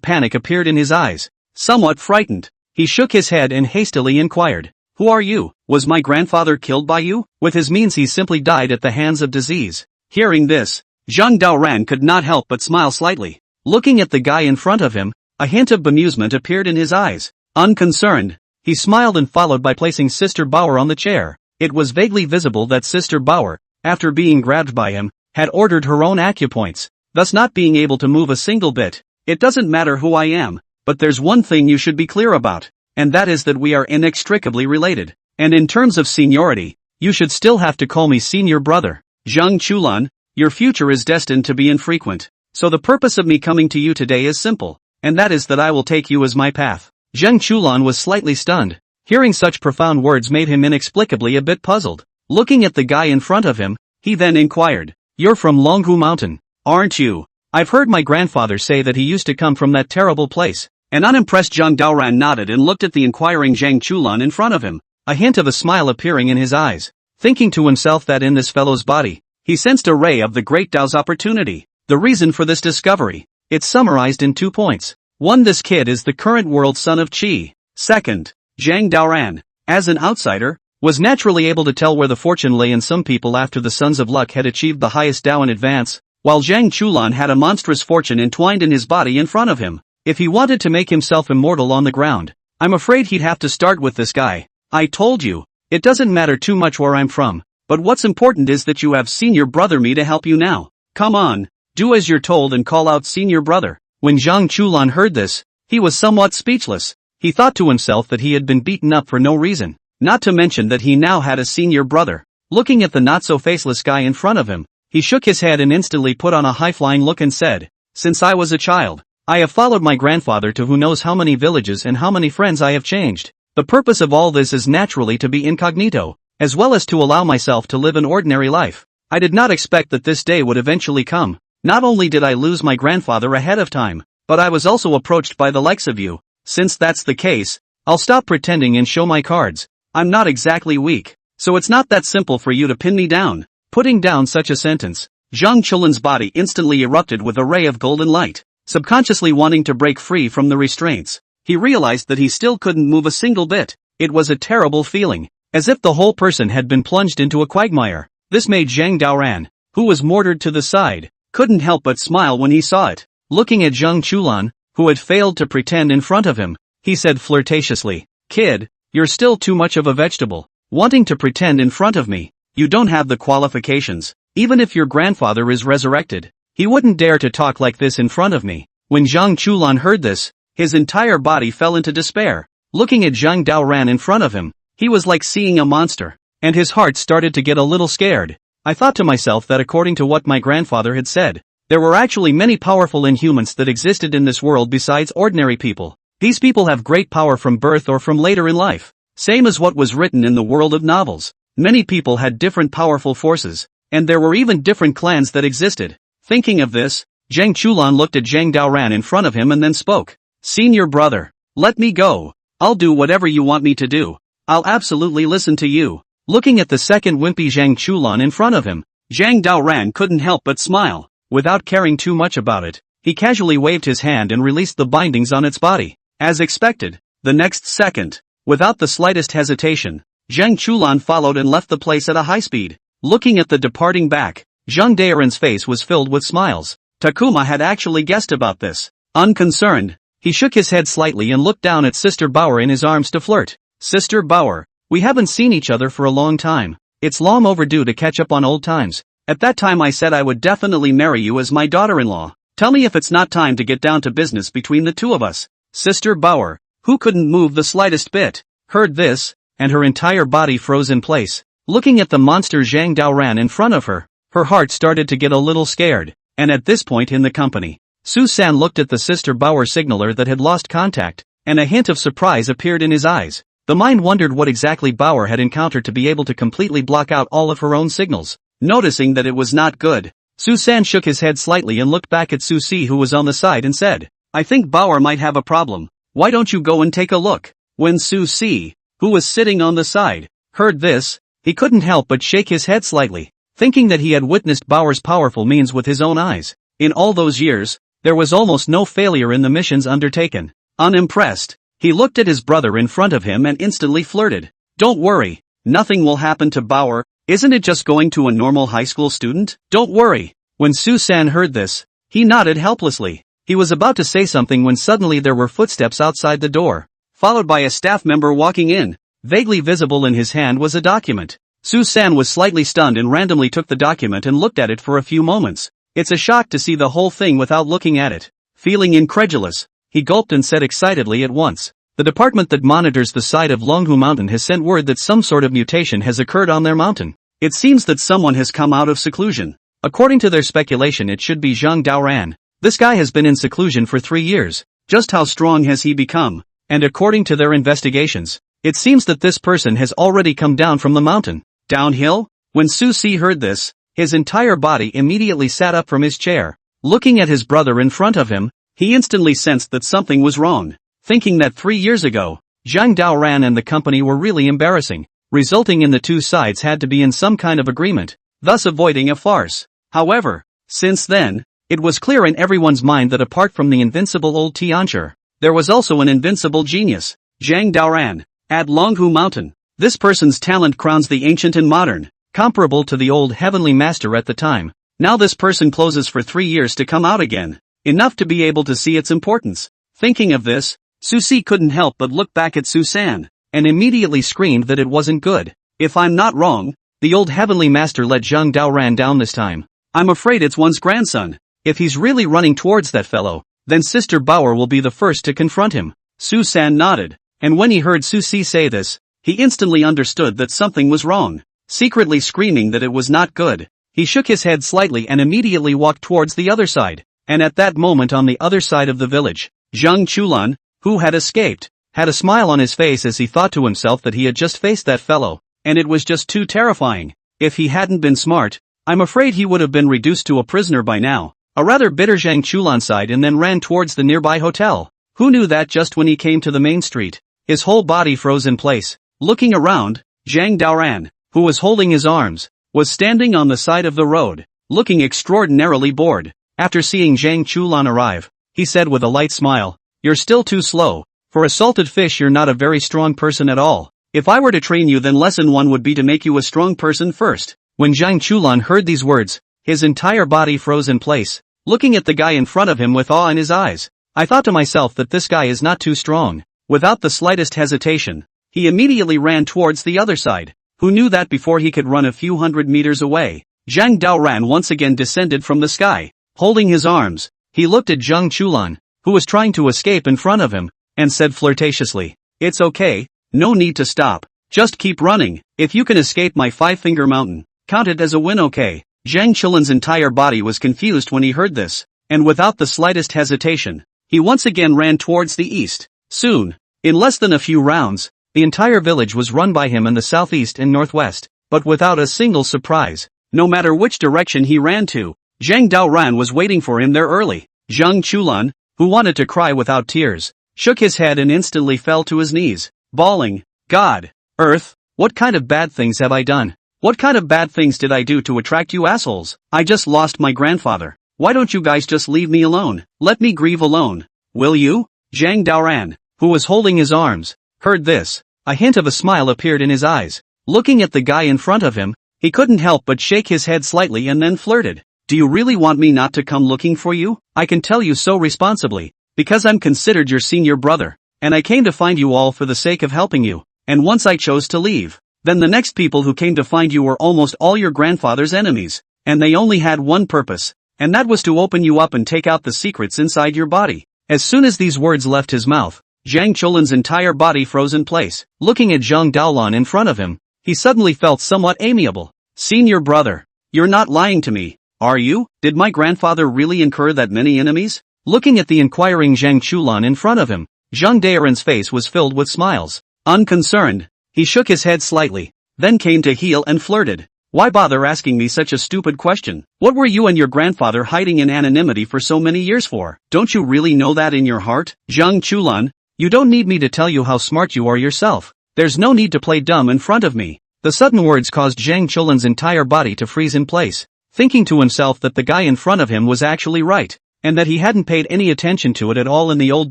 [SPEAKER 1] panic appeared in his eyes. Somewhat frightened, he shook his head and hastily inquired, "Who are you? Was my grandfather killed by you?" With his means he simply died at the hands of disease. Hearing this, Zhang Daoran could not help but smile slightly. Looking at the guy in front of him, a hint of bemusement appeared in his eyes. Unconcerned, he smiled and followed by placing Sister Bauer on the chair. It was vaguely visible that Sister Bauer, after being grabbed by him, had ordered her own acupoints, thus not being able to move a single bit. "It doesn't matter who I am, but there's one thing you should be clear about, and that is that we are inextricably related. And in terms of seniority, you should still have to call me senior brother. Zhang Chulan, your future is destined to be infrequent. So the purpose of me coming to you today is simple, and that is that I will take you as my path." Zhang Chulan was slightly stunned. Hearing such profound words made him inexplicably a bit puzzled. Looking at the guy in front of him, he then inquired, "You're from Longhu Mountain, aren't you? I've heard my grandfather say that he used to come from that terrible place." An unimpressed Zhang Daoran nodded and looked at the inquiring Zhang Chulan in front of him, a hint of a smile appearing in his eyes. Thinking to himself that in this fellow's body, he sensed a ray of the great Tao's opportunity. The reason for this discovery, it's summarized in 2 points. 1. This kid is the current world son of Qi. 2nd, Zhang Daoran, as an outsider, was naturally able to tell where the fortune lay in some people after the Sons of Luck had achieved the highest Dao in advance, while Zhang Chulan had a monstrous fortune entwined in his body in front of him. If he wanted to make himself immortal on the ground, I'm afraid he'd have to start with this guy. I told you, it doesn't matter too much where I'm from, but what's important is that you have senior brother me to help you now. Come on, do as you're told and call out senior brother. When Zhang Chulan heard this, he was somewhat speechless. He thought to himself that he had been beaten up for no reason, not to mention that he now had a senior brother. Looking at the not-so-faceless guy in front of him, he shook his head and instantly put on a high-flying look and said, "Since I was a child, I have followed my grandfather to who knows how many villages and how many friends I have changed. The purpose of all this is naturally to be incognito, as well as to allow myself to live an ordinary life. I did not expect that this day would eventually come. Not only did I lose my grandfather ahead of time, but I was also approached by the likes of you. Since that's the case, I'll stop pretending and show my cards. I'm not exactly weak, so it's not that simple for you to pin me down." Putting down such a sentence, Zhang Chulan's body instantly erupted with a ray of golden light. Subconsciously wanting to break free from the restraints, he realized that he still couldn't move a single bit. It was a terrible feeling, as if the whole person had been plunged into a quagmire. This made Zhang Daoran, who was mortared to the side, couldn't help but smile when he saw it. Looking at Zhang Chulan, who had failed to pretend in front of him, he said flirtatiously, "Kid, you're still too much of a vegetable. Wanting to pretend in front of me, you don't have the qualifications. Even if your grandfather is resurrected, he wouldn't dare to talk like this in front of me." When Zhang Chulan heard this, his entire body fell into despair. Looking at Zhang Daoran in front of him, he was like seeing a monster, and his heart started to get a little scared. I thought to myself that according to what my grandfather had said, there were actually many powerful inhumans that existed in this world besides ordinary people. These people have great power from birth or from later in life. Same as what was written in the world of novels. Many people had different powerful forces, and there were even different clans that existed. Thinking of this, Zhang Chulan looked at Zhang Daoran in front of him and then spoke. "Senior brother, let me go. I'll do whatever you want me to do. I'll absolutely listen to you." Looking at the second wimpy Zhang Chulan in front of him, Zhang Daoran couldn't help but smile. Without caring too much about it, he casually waved his hand and released the bindings on its body. As expected, the next second, without the slightest hesitation, Zhang Chulan followed and left the place at a high speed. Looking at the departing back, Zhang Daoran's face was filled with smiles. Takuma had actually guessed about this. Unconcerned, he shook his head slightly and looked down at Sister Bauer in his arms to flirt. "Sister Bauer, we haven't seen each other for a long time. It's long overdue to catch up on old times. At that time I said I would definitely marry you as my daughter-in-law. Tell me if it's not time to get down to business between the two of us." Sister Bauer, who couldn't move the slightest bit, heard this, and her entire body froze in place. Looking at the monster Zhang Daoran in front of her, her heart started to get a little scared, and at this point in the company, Su-san looked at the Sister Bauer signaler that had lost contact, and a hint of surprise appeared in his eyes. The mind wondered what exactly Bauer had encountered to be able to completely block out all of her own signals. Noticing that it was not good, Su-san shook his head slightly and looked back at Su-si who was on the side and said, "I think Bauer might have a problem. Why don't you go and take a look?" When Su-si, who was sitting on the side, heard this, he couldn't help but shake his head slightly, thinking that he had witnessed Bauer's powerful means with his own eyes. In all those years, there was almost no failure in the missions undertaken. Unimpressed, he looked at his brother in front of him and instantly flirted. "Don't worry, nothing will happen to Bauer. Isn't it just going to a normal high school student? Don't worry." When Su-san heard this, he nodded helplessly. He was about to say something when suddenly there were footsteps outside the door, followed by a staff member walking in. Vaguely visible in his hand was a document. Su-san was slightly stunned and randomly took the document and looked at it for a few moments. It's a shock to see the whole thing without looking at it. Feeling incredulous, he gulped and said excitedly at once, "The department that monitors the site of Longhu Mountain has sent word that some sort of mutation has occurred on their mountain. It seems that someone has come out of seclusion. According to their speculation it should be Zhang Daoran. This guy has been in seclusion for 3 years. Just how strong has he become? And according to their investigations, it seems that this person has already come down from the mountain." Downhill? When Su-si heard this, his entire body immediately sat up from his chair. Looking at his brother in front of him, he instantly sensed that something was wrong. Thinking that 3 years ago, Zhang Daoran and the company were really embarrassing, resulting in the two sides had to be in some kind of agreement, thus avoiding a farce. However, since then, it was clear in everyone's mind that apart from the invincible old Tiancher, there was also an invincible genius, Zhang Daoran, at Longhu Mountain. This person's talent crowns the ancient and modern, comparable to the old heavenly master at the time. Now this person closes for 3 years to come out again, enough to be able to see its importance. Thinking of this, Su-si couldn't help but look back at Su-san, and immediately screamed that it wasn't good. "If I'm not wrong, the old heavenly master let Zhang Daoran down this time. I'm afraid it's one's grandson. If he's really running towards that fellow, then Sister Bauer will be the first to confront him." Su-san nodded, and when he heard Su-si say this, he instantly understood that something was wrong. Secretly screaming that it was not good, he shook his head slightly and immediately walked towards the other side. And at that moment on the other side of the village, Zhang Chulan, who had escaped, had a smile on his face as he thought to himself that he had just faced that fellow, and it was just too terrifying. If he hadn't been smart, I'm afraid he would have been reduced to a prisoner by now. A rather bitter Zhang Chulan sighed and then ran towards the nearby hotel. Who knew that just when he came to the main street, his whole body froze in place. Looking around, Zhang Daoran, who was holding his arms, was standing on the side of the road, looking extraordinarily bored. After seeing Zhang Chulan arrive, he said with a light smile, "You're still too slow. For a salted fish you're not a very strong person at all. If I were to train you then lesson 1 would be to make you a strong person first." When Zhang Chulan heard these words, his entire body froze in place. looking at the guy in front of him with awe in his eyes. I thought to myself that this guy is not too strong. Without the slightest hesitation, he immediately ran towards the other side. Who knew that before he could run a few hundred meters away, Zhang Daoran once again descended from the sky. Holding his arms, he looked at Zhang Chulan, who was trying to escape in front of him, and said flirtatiously, "It's okay, no need to stop, just keep running. If you can escape my five-finger mountain, count it as a win, okay?" Zhang Chulan's entire body was confused when he heard this, and without the slightest hesitation, he once again ran towards the east. Soon, in less than a few rounds, the entire village was run by him in the southeast and northwest, but without a single surprise. No matter which direction he ran to, Zhang Daoran was waiting for him there early. Zhang Chulan, who wanted to cry without tears, shook his head and instantly fell to his knees, bawling, "God, Earth, what kind of bad things have I done? What kind of bad things did I do to attract you assholes? I just lost my grandfather. Why don't you guys just leave me alone? Let me grieve alone. Will you?" Zhang Daoran, who was holding his arms, heard this. A hint of a smile appeared in his eyes. Looking at the guy in front of him, he couldn't help but shake his head slightly and then flirted. "Do you really want me not to come looking for you? I can tell you so responsibly, because I'm considered your senior brother, and I came to find you all for the sake of helping you, and once I chose to leave, then the next people who came to find you were almost all your grandfather's enemies, and they only had one purpose, and that was to open you up and take out the secrets inside your body." As soon as these words left his mouth, Zhang Chulan's entire body froze in place. Looking at Zhang Daolan in front of him, he suddenly felt somewhat amiable. "Senior brother, you're not lying to me, are you? Did my grandfather really incur that many enemies?" Looking at the inquiring Zhang Chulan in front of him, Zhang Daoran's face was filled with smiles. Unconcerned, he shook his head slightly, then came to heel and flirted. "Why bother asking me such a stupid question? What were you and your grandfather hiding in anonymity for so many years for? Don't you really know that in your heart? Zhang Chulan, you don't need me to tell you how smart you are yourself. There's no need to play dumb in front of me." The sudden words caused Zhang Chulan's entire body to freeze in place, thinking to himself that the guy in front of him was actually right, and that he hadn't paid any attention to it at all in the old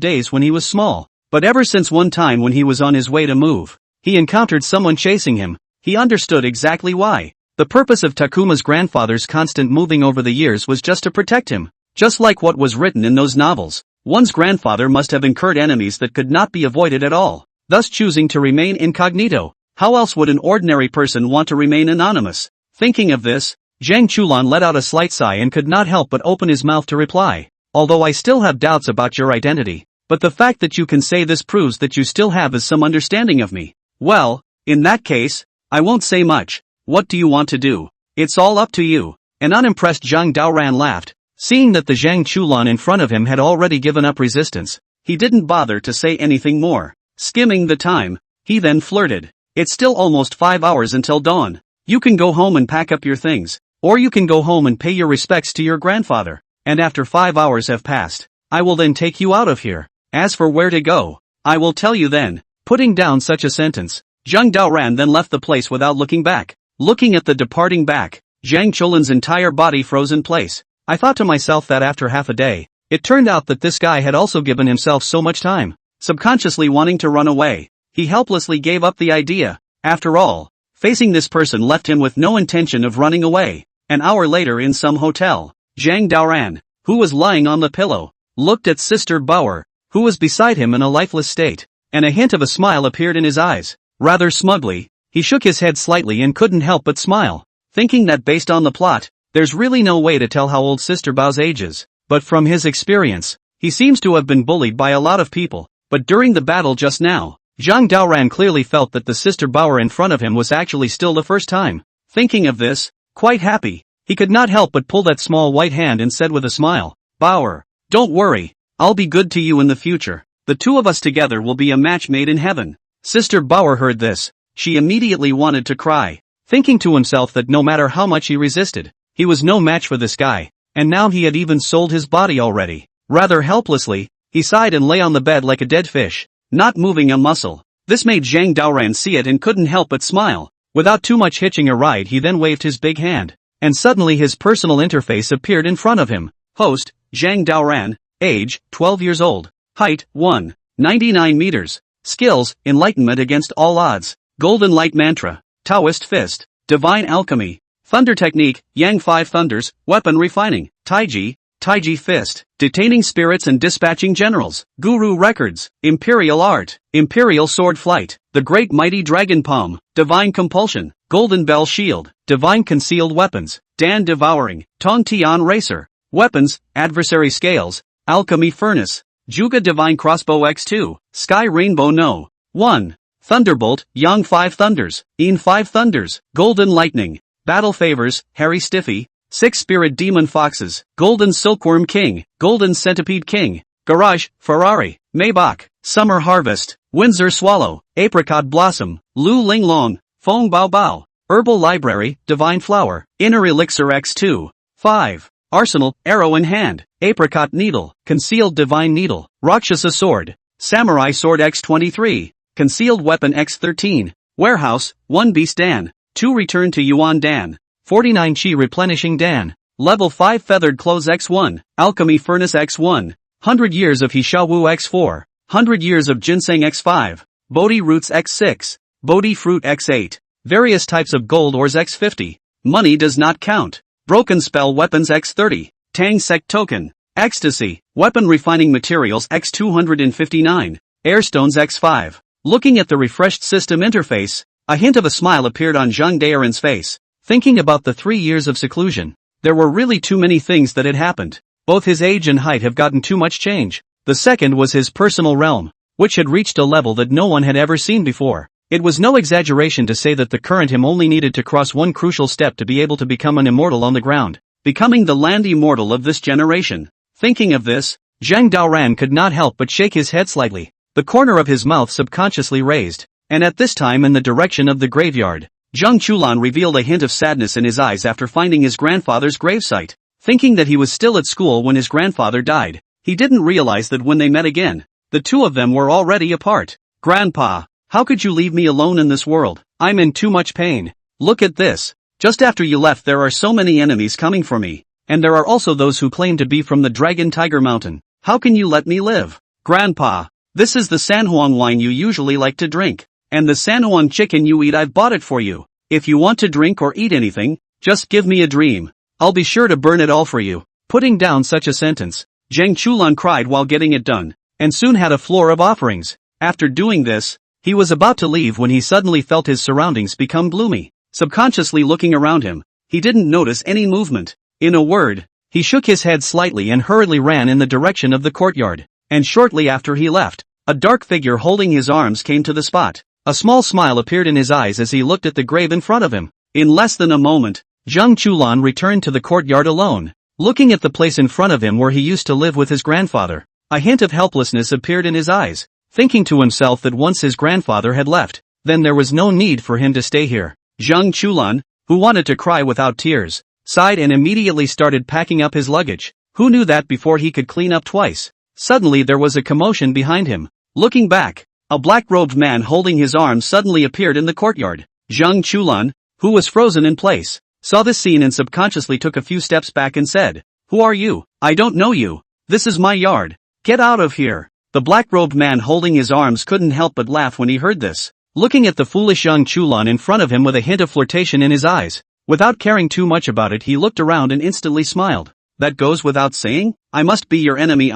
[SPEAKER 1] days when he was small. But ever since one time when he was on his way to move, he encountered someone chasing him. He understood exactly why. The purpose of Takuma's grandfather's constant moving over the years was just to protect him. Just like what was written in those novels, one's grandfather must have incurred enemies that could not be avoided at all, thus choosing to remain incognito. How else would an ordinary person want to remain anonymous? Thinking of this, Zhang Chulan let out a slight sigh and could not help but open his mouth to reply. "Although I still have doubts about your identity, but the fact that you can say this proves that you still have some understanding of me. Well, in that case, I won't say much. What do you want to do? It's all up to you." An unimpressed Zhang Daoran laughed. Seeing that the Zhang Chulan in front of him had already given up resistance, he didn't bother to say anything more. Skimming the time, he then flirted. "It's still almost 5 hours until dawn. You can go home and pack up your things, or you can go home and pay your respects to your grandfather, and after 5 hours have passed, I will then take you out of here. As for where to go, I will tell you then." Putting down such a sentence, Zhang Daoran then left the place without looking back. Looking at the departing back, Zhang Chulan's entire body froze in place. I thought to myself that after half a day, it turned out that this guy had also given himself so much time. Subconsciously wanting to run away, he helplessly gave up the idea. After all, facing this person left him with no intention of running away. An hour later in some hotel, Zhang Daoran, who was lying on the pillow, looked at Sister Bauer, who was beside him in a lifeless state, and a hint of a smile appeared in his eyes. Rather smugly, he shook his head slightly and couldn't help but smile, thinking that based on the plot, there's really no way to tell how old Sister Bao's age is. But from his experience, he seems to have been bullied by a lot of people. But during the battle just now, Zhang Daoran clearly felt that the Sister Bauer in front of him was actually still the first time. Thinking of this, quite happy, he could not help but pull that small white hand and said with a smile, "Bauer, don't worry, I'll be good to you in the future. The two of us together will be a match made in heaven." Sister Bauer heard this. She immediately wanted to cry, thinking to himself that no matter how much he resisted, he was no match for this guy, and now he had even sold his body already. Rather helplessly, he sighed and lay on the bed like a dead fish, not moving a muscle. This made Zhang Daoran see it and couldn't help but smile. Without too much hitching a ride, he then waved his big hand, and suddenly his personal interface appeared in front of him. Host, Zhang Daoran, age, 12 years old, height, 1.99 meters, skills, enlightenment against all odds, golden light mantra, Taoist fist, divine alchemy, thunder technique, Yang 5 thunders, weapon refining, Taiji, Taiji fist, detaining spirits and dispatching generals, guru records, imperial art, imperial sword flight, the great mighty dragon palm, divine compulsion, golden bell shield, divine concealed weapons, Dan devouring, Tong Tian racer, weapons, adversary scales, alchemy furnace, Juga divine crossbow x2, sky rainbow no. 1. Thunderbolt, Yang 5 thunders, In 5 thunders, golden lightning, battle favors, Harry Stiffy, 6 spirit demon foxes, golden silkworm king, golden centipede king, garage, Ferrari, Maybach, summer harvest, Windsor swallow, apricot blossom, Lu Ling long, Fong bao bao, herbal library, divine flower, inner elixir x2, 5. Arsenal, arrow in hand, apricot needle, concealed divine needle, Rakshasa sword, samurai sword x23, concealed weapon x13, warehouse, 1 beast Dan, 2 return to Yuan Dan, 49 chi replenishing Dan, level 5 feathered clothes x1, alchemy furnace x1, 100 years of Hishawu x4, 100 years of ginseng x5, Bodhi roots x6, Bodhi fruit x8, various types of gold ores x50, money does not count, broken spell weapons x30, Tang sect token, ecstasy, weapon refining materials x259, airstones x5. Looking at the refreshed system interface, a hint of a smile appeared on Zhang Daeran's face. Thinking about the 3 years of seclusion, there were really too many things that had happened. Both his age and height have gotten too much change. The second was his personal realm, which had reached a level that no one had ever seen before. It was no exaggeration to say that the current him only needed to cross one crucial step to be able to become an immortal on the ground, becoming the land immortal of this generation. Thinking of this, Zhang Daoran could not help but shake his head slightly, the corner of his mouth subconsciously raised, and at this time in the direction of the graveyard. Zhang Chulan revealed a hint of sadness in his eyes after finding his grandfather's gravesite. Thinking that he was still at school when his grandfather died, he didn't realize that when they met again, the two of them were already apart. Grandpa, how could you leave me alone in this world? I'm in too much pain. Look at this. Just after you left there are so many enemies coming for me, and there are also those who claim to be from the Dragon Tiger Mountain. How can you let me live? Grandpa, this is the Sanhuang wine you usually like to drink, and the Sanhuang chicken you eat I've bought it for you. If you want to drink or eat anything, just give me a dream. I'll be sure to burn it all for you. Putting down such a sentence, Zhang Chulan cried while getting it done, and soon had a floor of offerings. After doing this, he was about to leave when he suddenly felt his surroundings become gloomy. Subconsciously looking around him, he didn't notice any movement. In a word, he shook his head slightly and hurriedly ran in the direction of the courtyard. And shortly after he left, a dark figure holding his arms came to the spot. A small smile appeared in his eyes as he looked at the grave in front of him. In less than a moment, Zhang Chulan returned to the courtyard alone. Looking at the place in front of him where he used to live with his grandfather, a hint of helplessness appeared in his eyes, thinking to himself that once his grandfather had left, then there was no need for him to stay here. Zhang Chulan, who wanted to cry without tears, sighed and immediately started packing up his luggage. Who knew that before he could clean up twice? Suddenly there was a commotion behind him. Looking back, a black-robed man holding his arms suddenly appeared in the courtyard. Zhang Chulan, who was frozen in place, saw this scene and subconsciously took a few steps back and said, "Who are you? I don't know you. This is my yard. Get out of here." The black-robed man holding his arms couldn't help but laugh when he heard this. Looking at the foolish young Chulan in front of him with a hint of flirtation in his eyes, without caring too much about it he looked around and instantly smiled. "That goes without saying? I must be your enemy.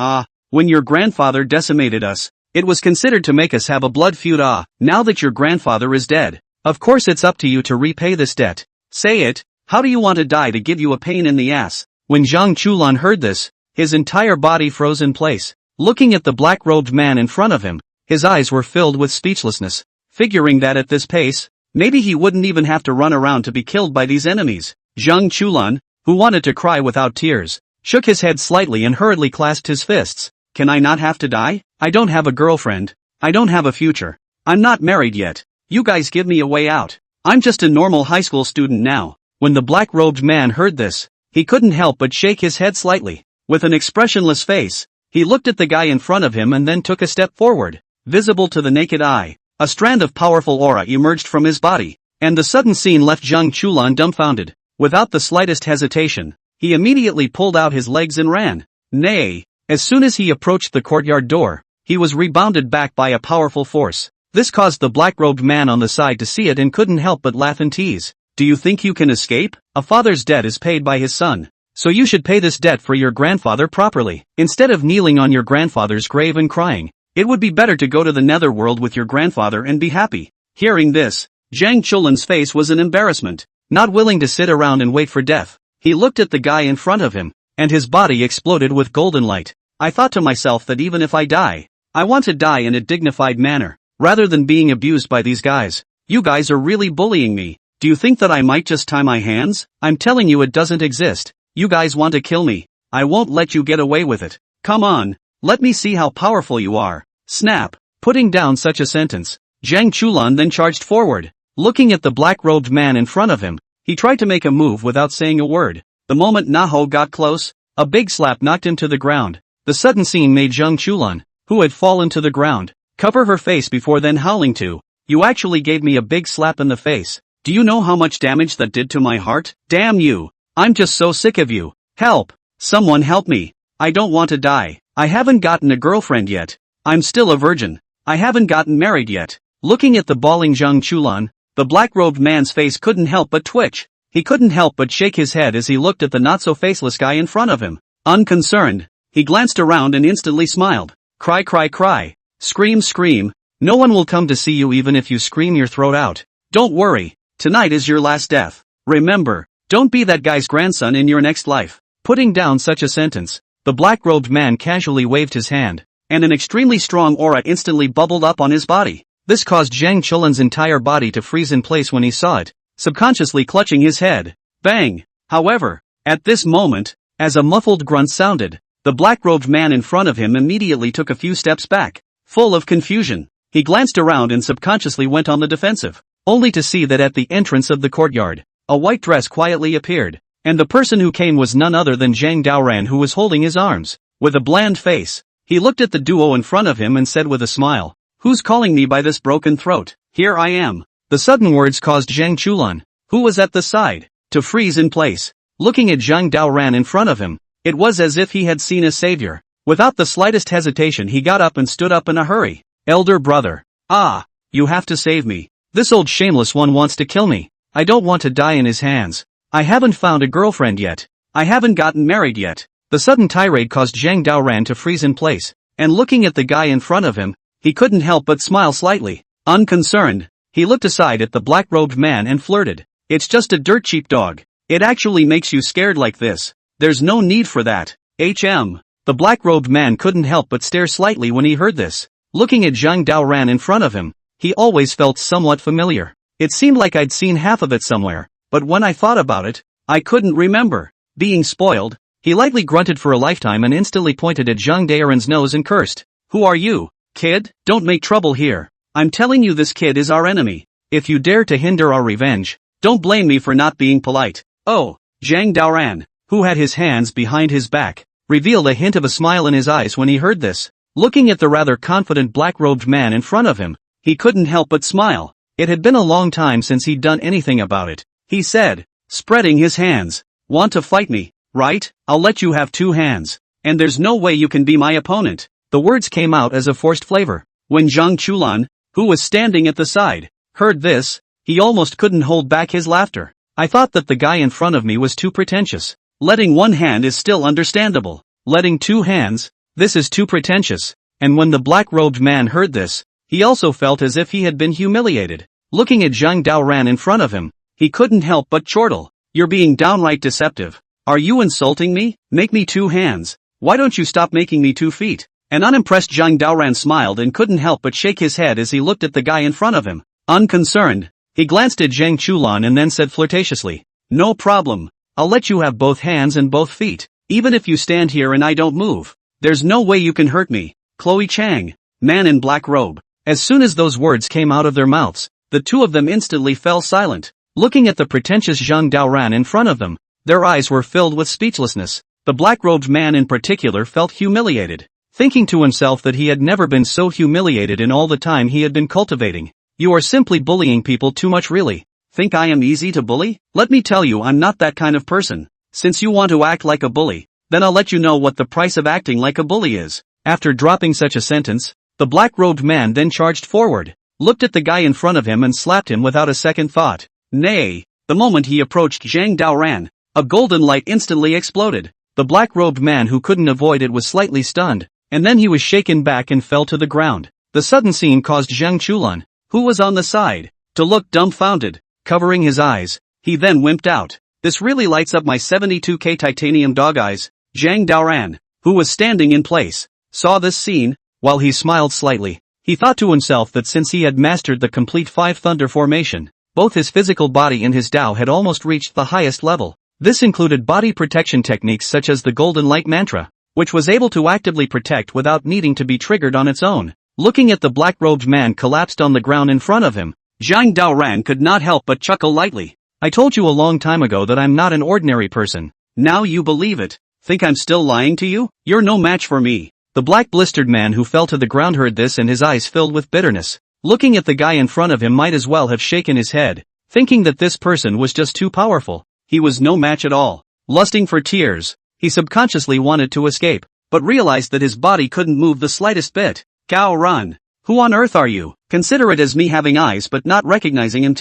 [SPEAKER 1] When your grandfather decimated us, it was considered to make us have a blood feud. Now that your grandfather is dead, of course it's up to you to repay this debt. Say it, how do you want to die to give you a pain in the ass?" When Zhang Chulan heard this, his entire body froze in place. Looking at the black-robed man in front of him, his eyes were filled with speechlessness, figuring that at this pace, maybe he wouldn't even have to run around to be killed by these enemies. Zhang Chulan, who wanted to cry without tears, shook his head slightly and hurriedly clasped his fists. "Can I not have to die? I don't have a girlfriend. I don't have a future. I'm not married yet. You guys give me a way out. I'm just a normal high school student now." When the black-robed man heard this, he couldn't help but shake his head slightly. With an expressionless face, he looked at the guy in front of him and then took a step forward. Visible to the naked eye, a strand of powerful aura emerged from his body, and the sudden scene left Zhang Chulan dumbfounded. Without the slightest hesitation, he immediately pulled out his legs and ran. Nay, as soon as he approached the courtyard door, he was rebounded back by a powerful force. This caused the black-robed man on the side to see it and couldn't help but laugh and tease. "Do you think you can escape? A father's debt is paid by his son. so you should pay this debt for your grandfather properly. Instead of kneeling on your grandfather's grave and crying, it would be better to go to the netherworld with your grandfather and be happy. Hearing this, Zhang Chulan's face was an embarrassment. Not willing to sit around and wait for death, he looked at the guy in front of him, and his body exploded with golden light. I thought to myself that even if I die, I want to die in a dignified manner, rather than being abused by these guys. You guys are really bullying me. Do you think that I might just tie my hands? I'm telling you it doesn't exist. You guys want to kill me. I won't let you get away with it. Come on, let me see how powerful you are. Snap. Putting down such a sentence, Zhang Chulan then charged forward. Looking at the black-robed man in front of him, he tried to make a move without saying a word. The moment Naho got close, a big slap knocked him to the ground. The sudden scene made Zhang Chulan, who had fallen to the ground, cover her face before then howling to, "You actually gave me a big slap in the face. Do you know how much damage that did to my heart? Damn you. I'm just so sick of you. Help. Someone help me. I don't want to die. I haven't gotten a girlfriend yet. I'm still a virgin. I haven't gotten married yet." Looking at the bawling Zhang Chulan, the black-robed man's face couldn't help but twitch. He couldn't help but shake his head as he looked at the not-so-faceless guy in front of him. Unconcerned, he glanced around and instantly smiled. Cry, cry, cry. Scream, scream. No one will come to see you even if you scream your throat out. Don't worry. Tonight is your last death. Remember, don't be that guy's grandson in your next life. Putting down such a sentence, the black-robed man casually waved his hand, and an extremely strong aura instantly bubbled up on his body. This caused Zhang Chulan's entire body to freeze in place when he saw it, subconsciously clutching his head. Bang! However, at this moment, as a muffled grunt sounded, the black-robed man in front of him immediately took a few steps back. Full of confusion, he glanced around and subconsciously went on the defensive, only to see that at the entrance of the courtyard, a white dress quietly appeared, and the person who came was none other than Zhang Daoran, who was holding his arms. With a bland face, he looked at the duo in front of him and said with a smile, "Who's calling me by this broken throat? Here I am." The sudden words caused Zhang Chulan, who was at the side, to freeze in place. Looking at Zhang Daoran in front of him, it was as if he had seen a savior. Without the slightest hesitation he got up and stood up in a hurry. "Elder brother. Ah, you have to save me. This old shameless one wants to kill me. I don't want to die in his hands. I haven't found a girlfriend yet. I haven't gotten married yet." The sudden tirade caused Zhang Daoran to freeze in place, and looking at the guy in front of him, he couldn't help but smile slightly. Unconcerned, he looked aside at the black-robed man and flirted. "It's just a dirt cheap dog. It actually makes you scared like this. There's no need for that. The black-robed man couldn't help but stare slightly when he heard this. Looking at Zhang Daoran in front of him, he always felt somewhat familiar. It seemed like I'd seen half of it somewhere, but when I thought about it, I couldn't remember. Being spoiled, he lightly grunted for a lifetime and instantly pointed at Zhang Daoran's nose and cursed. "Who are you, kid? Don't make trouble here. I'm telling you this kid is our enemy. If you dare to hinder our revenge, don't blame me for not being polite." Oh, Zhang Daoran, who had his hands behind his back, revealed a hint of a smile in his eyes when he heard this. Looking at the rather confident black-robed man in front of him, he couldn't help but smile. It had been a long time since he'd done anything about it. He said, spreading his hands, "Want to fight me, right? I'll let you have 2 hands. And there's no way you can be my opponent." The words came out as a forced flavor. When Zhang Chulan, who was standing at the side, heard this, he almost couldn't hold back his laughter. "I thought that the guy in front of me was too pretentious. Letting 1 hand is still understandable. Letting 2 hands, this is too pretentious." And when the black-robed man heard this, he also felt as if he had been humiliated. Looking at Zhang Daoran in front of him, he couldn't help but chortle. "You're being downright deceptive. Are you insulting me? Make me 2 hands. Why don't you stop making me 2 feet? An unimpressed Zhang Daoran smiled and couldn't help but shake his head as he looked at the guy in front of him. Unconcerned, he glanced at Zhang Chulan and then said flirtatiously, "No problem. I'll let you have both hands and both feet, even if you stand here and I don't move. There's no way you can hurt me." Chloe Chang, man in black robe. As soon as those words came out of their mouths, the 2 of them instantly fell silent. Looking at the pretentious Zhang Daoran in front of them, their eyes were filled with speechlessness. The black-robed man in particular felt humiliated, thinking to himself that he had never been so humiliated in all the time he had been cultivating. "You are simply bullying people too much, really. Think I am easy to bully? Let me tell you, I'm not that kind of person. Since you want to act like a bully, then I'll let you know what the price of acting like a bully is." After dropping such a sentence, the black-robed man then charged forward, looked at the guy in front of him and slapped him without a second thought. Nay, the moment he approached Zhang Daoran, A golden light instantly exploded. The black-robed man who couldn't avoid it was slightly stunned, and then he was shaken back and fell to the ground. The sudden scene caused Zhang Chulan, who was on the side, to look dumbfounded, covering his eyes. He then wimped out. This really lights up my 72K titanium dog eyes. Zhang Daoran, who was standing in place, saw this scene. While he smiled slightly, he thought to himself that since he had mastered the complete 5 thunder formation, both his physical body and his Dao had almost reached the highest level. This included body protection techniques such as the Golden Light Mantra, which was able to actively protect without needing to be triggered on its own. Looking at the black-robed man collapsed on the ground in front of him, Zhang Daoran could not help but chuckle lightly. I told you a long time ago that I'm not an ordinary person. Now you believe it. Think I'm still lying to you? You're no match for me. The black-blistered man who fell to the ground heard this and his eyes filled with bitterness. Looking at the guy in front of him might as well have shaken his head, thinking that this person was just too powerful. He was no match at all. Lusting for tears, he subconsciously wanted to escape, but realized that his body couldn't move the slightest bit. Gao Ran, who on earth are you? Consider it as me having eyes but not recognizing him.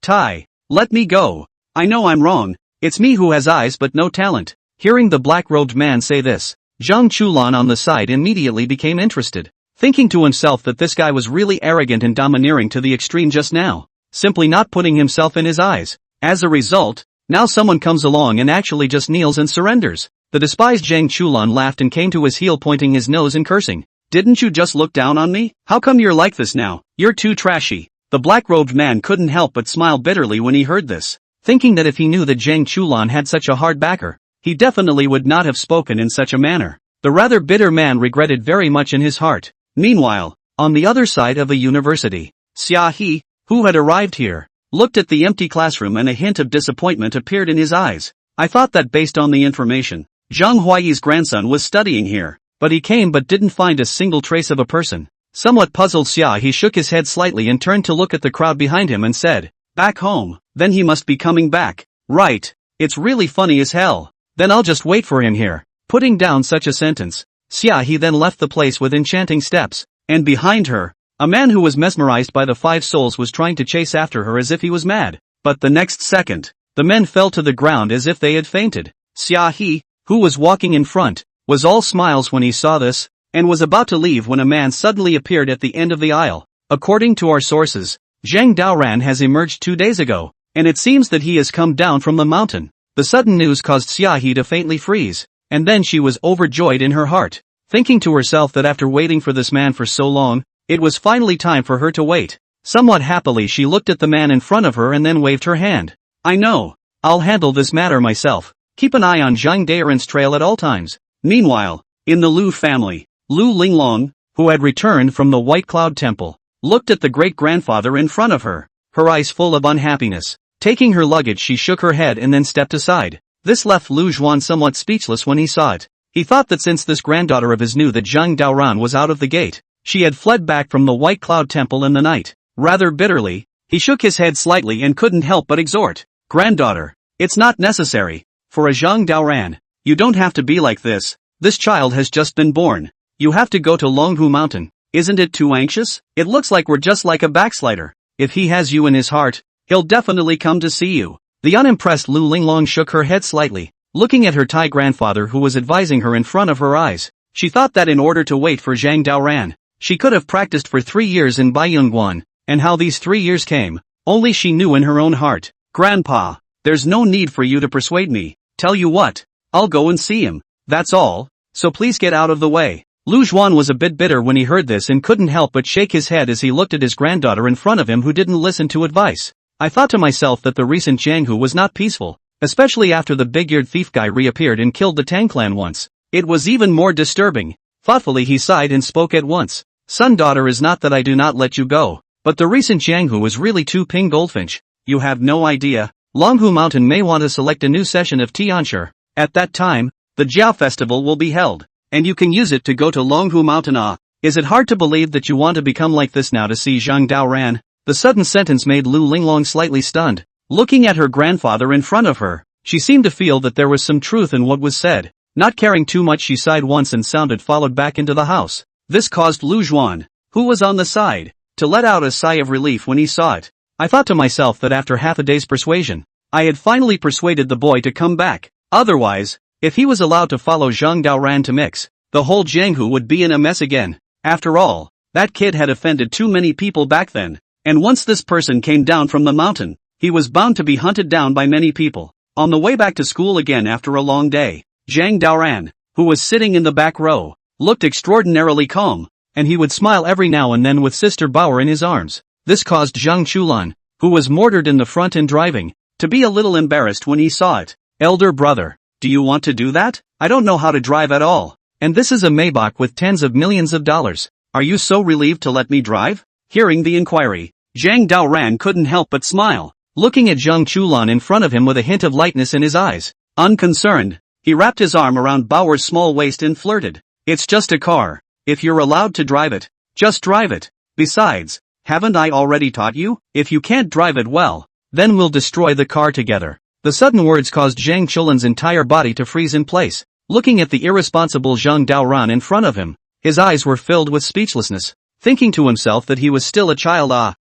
[SPEAKER 1] Tai, let me go. I know I'm wrong. It's me who has eyes but no talent. Hearing the black-robed man say this, Zhang Chulan on the side immediately became interested, thinking to himself that this guy was really arrogant and domineering to the extreme just now, simply not putting himself in his eyes. As a result, now someone comes along and actually just kneels and surrenders. The despised Zhang Chulan laughed and came to his heel, pointing his nose and cursing. Didn't you just look down on me? How come you're like this now? You're too trashy. The black-robed man couldn't help but smile bitterly when he heard this, thinking that if he knew that Zhang Chulan had such a hard backer, he definitely would not have spoken in such a manner. The rather bitter man regretted very much in his heart. Meanwhile, on the other side of the university, Xia He, who had arrived here, looked at the empty classroom and a hint of disappointment appeared in his eyes. I thought that based on the information, Zhang Huaiyi's grandson was studying here, but he came but didn't find a single trace of a person. Somewhat puzzled, Xia He shook his head slightly and turned to look at the crowd behind him and said, "Back home, then he must be coming back. Right, it's really funny as hell. Then I'll just wait for him here." Putting down such a sentence, Xia He then left the place with enchanting steps, and behind her, a man who was mesmerized by the 5 souls was trying to chase after her as if he was mad. But the next second, the men fell to the ground as if they had fainted. Xia He, who was walking in front, was all smiles when he saw this, and was about to leave when a man suddenly appeared at the end of the aisle. According to our sources, Zhang Daoran has emerged 2 days ago, and it seems that he has come down from the mountain. The sudden news caused Xia He to faintly freeze, and then she was overjoyed in her heart, thinking to herself that after waiting for this man for so long, it was finally time for her to wait. Somewhat happily she looked at the man in front of her and then waved her hand. I know. I'll handle this matter myself. Keep an eye on Zhang Daoran's trail at all times. Meanwhile, in the Lu family, Lu Linglong, who had returned from the White Cloud Temple, looked at the great-grandfather in front of her, her eyes full of unhappiness. Taking her luggage, she shook her head and then stepped aside. This left Lu Zhuan somewhat speechless when he saw it. He thought that since this granddaughter of his knew that Zhang Daoran was out of the gate, she had fled back from the White Cloud Temple in the night. Rather bitterly, he shook his head slightly and couldn't help but exhort. Granddaughter, it's not necessary. For a Zhang Daoran, you don't have to be like this. This child has just been born. You have to go to Longhu Mountain. Isn't it too anxious? It looks like we're just like a backslider. If he has you in his heart, he'll definitely come to see you. The unimpressed Lu Linglong shook her head slightly, looking at her Tai grandfather who was advising her in front of her eyes. She thought that in order to wait for Zhang Daoran, she could have practiced for 3 years in Baiyunguan, and how these 3 years came, only she knew in her own heart. Grandpa, there's no need for you to persuade me. Tell you what, I'll go and see him. That's all, so please get out of the way. Lu Zhuan was a bit bitter when he heard this and couldn't help but shake his head as he looked at his granddaughter in front of him who didn't listen to advice. I thought to myself that the recent Jianghu was not peaceful, especially after the big-eared thief guy reappeared and killed the Tang clan once. It was even more disturbing. Thoughtfully he sighed and spoke at once. Son, daughter, is not that I do not let you go, but the recent Jianghu is really too ping goldfinch. You have no idea. Longhu Mountain may want to select a new session of Tianshi. At that time, the Jiao Festival will be held, and you can use it to go to Longhu Mountain. Is it hard to believe that you want to become like this now to see Zhang Daoran? The sudden sentence made Lu Linglong slightly stunned. Looking at her grandfather in front of her, she seemed to feel that there was some truth in what was said. Not caring too much, she sighed once and followed back into the house. This caused Lu Zhuan, who was on the side, to let out a sigh of relief when he saw it. I thought to myself that after half a day's persuasion, I had finally persuaded the boy to come back. Otherwise, if he was allowed to follow Zhang Daoran to mix, the whole Jianghu would be in a mess again. After all, that kid had offended too many people back then, and once this person came down from the mountain, he was bound to be hunted down by many people. On the way back to school again after a long day, Zhang Daoran, who was sitting in the back row, looked extraordinarily calm, and he would smile every now and then with Sister Bauer in his arms. This caused Zhang Chulan, who was mortared in the front and driving, to be a little embarrassed when he saw it. Elder brother, do you want to do that? I don't know how to drive at all. And this is a Maybach with tens of millions of dollars. Are you so relieved to let me drive? Hearing the inquiry, Zhang Daoran couldn't help but smile, looking at Zhang Chulan in front of him with a hint of lightness in his eyes. Unconcerned, he wrapped his arm around Bauer's small waist and flirted. It's just a car. If you're allowed to drive it, just drive it. Besides, haven't I already taught you? If you can't drive it well, then we'll destroy the car together. The sudden words caused Zhang Chulan's entire body to freeze in place. Looking at the irresponsible Zhang Daoran in front of him, his eyes were filled with speechlessness, thinking to himself that he was still a child.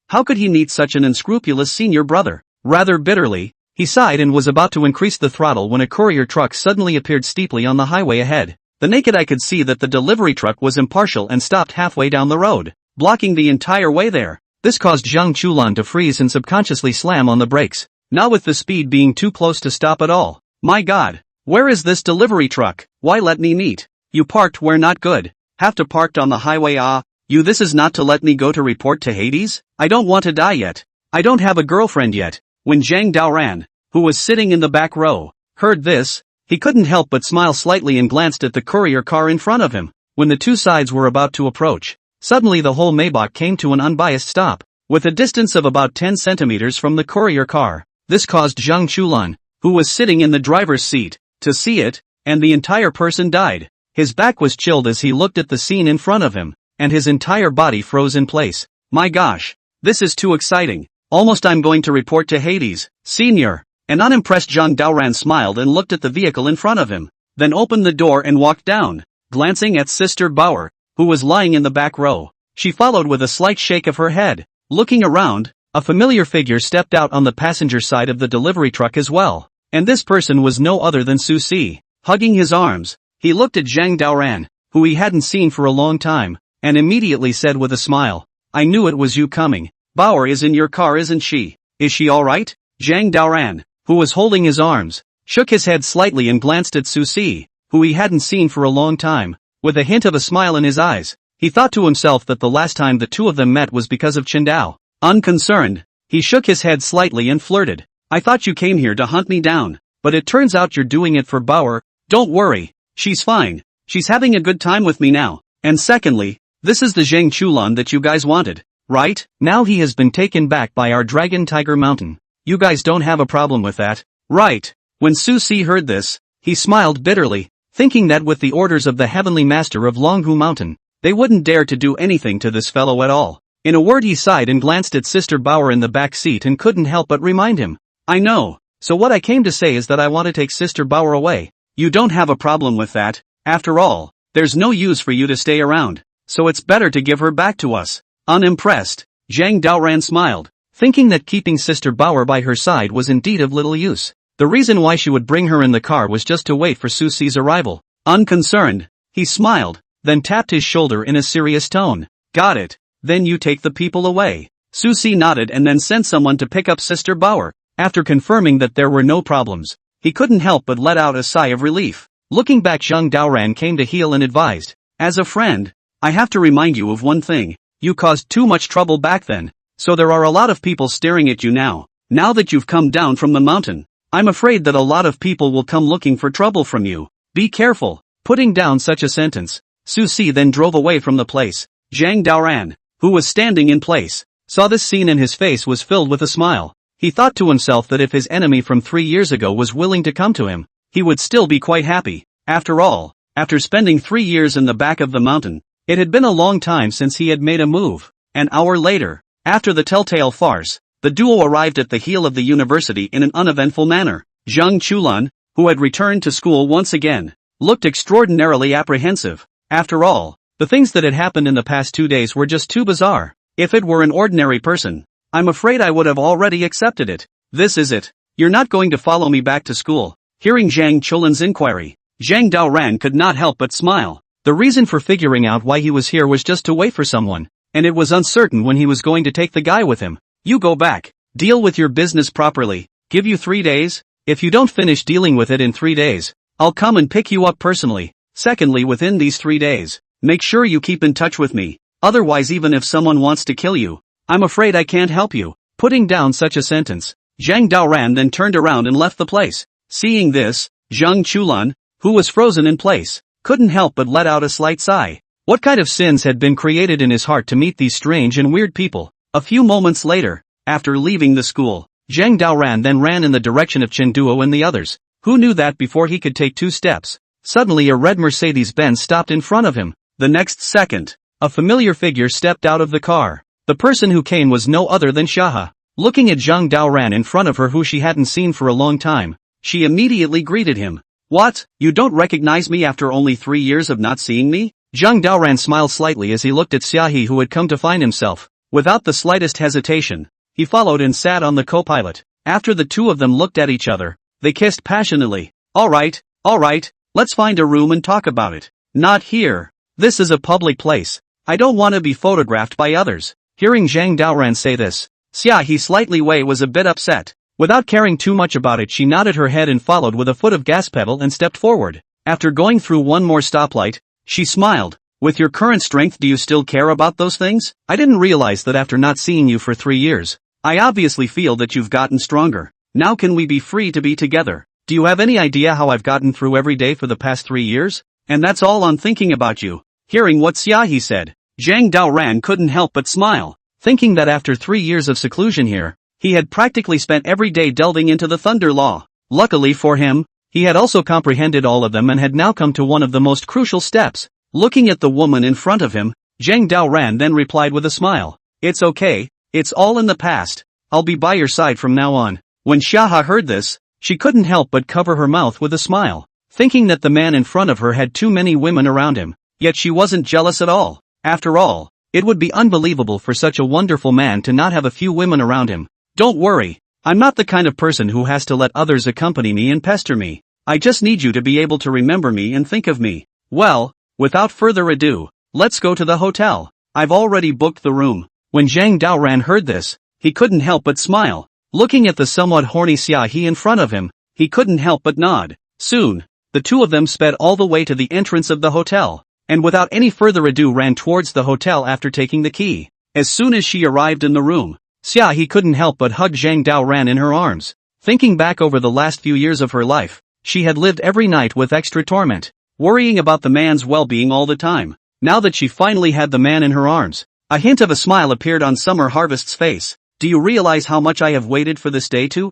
[SPEAKER 1] How could he meet such an unscrupulous senior brother? Rather bitterly, he sighed and was about to increase the throttle when a courier truck suddenly appeared steeply on the highway ahead. The naked eye could see that the delivery truck was impartial and stopped halfway down the road, blocking the entire way there. This caused Zhang Chulan to freeze and subconsciously slam on the brakes, not with the speed being too close to stop at all. My God, where is this delivery truck? Why let me meet? You parked where not good. Have to parked on the highway. This is not to let me go to report to Hades? I don't want to die yet. I don't have a girlfriend yet. When Zhang Daoran, who was sitting in the back row, heard this, he couldn't help but smile slightly and glanced at the courier car in front of him. When the two sides were about to approach, suddenly the whole Maybach came to an unbiased stop, with a distance of about 10 centimeters from the courier car. This caused Zhang Chulan, who was sitting in the driver's seat, to see it, and the entire person died. His back was chilled as he looked at the scene in front of him, and his entire body froze in place. My gosh, this is too exciting. Almost I'm going to report to Hades, Senior. An unimpressed Zhang Daoran smiled and looked at the vehicle in front of him, then opened the door and walked down, glancing at Sister Bauer, who was lying in the back row. She followed with a slight shake of her head. Looking around, a familiar figure stepped out on the passenger side of the delivery truck as well, and this person was no other than Su Si. Hugging his arms, he looked at Zhang Daoran, who he hadn't seen for a long time, and immediately said with a smile, I knew it was you coming. Bauer is in your car, isn't she? Is she alright? Zhang Daoran, who was holding his arms, shook his head slightly and glanced at Su Si, who he hadn't seen for a long time, with a hint of a smile in his eyes. He thought to himself that the last time the two of them met was because of Qingdao. Unconcerned, he shook his head slightly and flirted. I thought you came here to hunt me down, but it turns out you're doing it for Bauer. Don't worry, she's fine. She's having a good time with me now. And secondly, this is the Zhang Chulan that you guys wanted, right? Now he has been taken back by our Dragon Tiger Mountain. You guys don't have a problem with that, right? When Su Si heard this, he smiled bitterly, thinking that with the orders of the Heavenly Master of Longhu Mountain, they wouldn't dare to do anything to this fellow at all. In a word, he sighed and glanced at Sister Bauer in the back seat and couldn't help but remind him. I know, so what I came to say is that I want to take Sister Bauer away. You don't have a problem with that. After all, there's no use for you to stay around, so it's better to give her back to us. Unimpressed, Zhang Daoran smiled, thinking that keeping Sister Bauer by her side was indeed of little use. The reason why she would bring her in the car was just to wait for Su Si's arrival. Unconcerned, he smiled, then tapped his shoulder in a serious tone. Got it, then you take the people away. Su Si nodded and then sent someone to pick up Sister Bauer. After confirming that there were no problems, he couldn't help but let out a sigh of relief. Looking back, Zhang Daoran came to heel and advised, as a friend, I have to remind you of one thing. You caused too much trouble back then, so there are a lot of people staring at you now. Now that you've come down from the mountain, I'm afraid that a lot of people will come looking for trouble from you. Be careful. Putting down such a sentence, Su Si then drove away from the place. Zhang Daoran, who was standing in place, saw this scene and his face was filled with a smile. He thought to himself that if his enemy from 3 years ago was willing to come to him, he would still be quite happy. After all, after spending 3 years in the back of the mountain, it had been a long time since he had made a move. An hour later, after the telltale farce, the duo arrived at the heel of the university in an uneventful manner. Zhang Chulan, who had returned to school once again, looked extraordinarily apprehensive. After all, the things that had happened in the past 2 days were just too bizarre. If it were an ordinary person, I'm afraid I would have already accepted it. This is it. You're not going to follow me back to school? Hearing Zhang Chulin's inquiry, Zhang Daoran could not help but smile. The reason for figuring out why he was here was just to wait for someone, and it was uncertain when he was going to take the guy with him. You go back, deal with your business properly, give you 3 days, if you don't finish dealing with it in 3 days, I'll come and pick you up personally. Secondly, within these 3 days, make sure you keep in touch with me, otherwise even if someone wants to kill you, I'm afraid I can't help you. Putting down such a sentence, Zhang Daoran then turned around and left the place. Seeing this, Zhang Chulun, who was frozen in place, couldn't help but let out a slight sigh. What kind of sins had been created in his heart to meet these strange and weird people? A few moments later, after leaving the school, Zhang Daoran then ran in the direction of Chen Duo and the others. Who knew that before he could take 2 steps, suddenly a red Mercedes-Benz stopped in front of him. The next second, a familiar figure stepped out of the car. The person who came was no other than Shaha. Looking at Zhang Daoran in front of her who she hadn't seen for a long time, she immediately greeted him. What, you don't recognize me after only 3 years of not seeing me? Zhang Daoran smiled slightly as he looked at Xiaohe, who had come to find himself. Without the slightest hesitation, he followed and sat on the co-pilot. After the two of them looked at each other, they kissed passionately. Alright, let's find a room and talk about it. Not here. This is a public place. I don't want to be photographed by others. Hearing Zhang Daoran say this, Xiaohe slightly was a bit upset. Without caring too much about it, she nodded her head and followed with a foot of gas pedal and stepped forward. After going through one more stoplight, she smiled. With your current strength, do you still care about those things? I didn't realize that after not seeing you for 3 years. I obviously feel that you've gotten stronger. Now can we be free to be together? Do you have any idea how I've gotten through every day for the past 3 years? And that's all on thinking about you. Hearing what Xiaohe said, Zhang Daoran couldn't help but smile, thinking that after 3 years of seclusion here, he had practically spent every day delving into the Thunder Law. Luckily for him, he had also comprehended all of them and had now come to one of the most crucial steps. Looking at the woman in front of him, Zhang Daoran then replied with a smile. It's okay, it's all in the past. I'll be by your side from now on. When Shaha heard this, she couldn't help but cover her mouth with a smile, thinking that the man in front of her had too many women around him, yet she wasn't jealous at all. After all, it would be unbelievable for such a wonderful man to not have a few women around him. Don't worry, I'm not the kind of person who has to let others accompany me and pester me. I just need you to be able to remember me and think of me. Well, without further ado, let's go to the hotel. I've already booked the room. When Zhang Daoran heard this, he couldn't help but smile. Looking at the somewhat horny Xiaohe in front of him, he couldn't help but nod. Soon, the two of them sped all the way to the entrance of the hotel, and without any further ado ran towards the hotel after taking the key. As soon as she arrived in the room, Xiaohe couldn't help but hug Zhang Daoran in her arms. Thinking back over the last few years of her life, she had lived every night with extra torment, worrying about the man's well-being all the time. Now that she finally had the man in her arms, a hint of a smile appeared on Summer Harvest's face. Do you realize how much I have waited for this day to?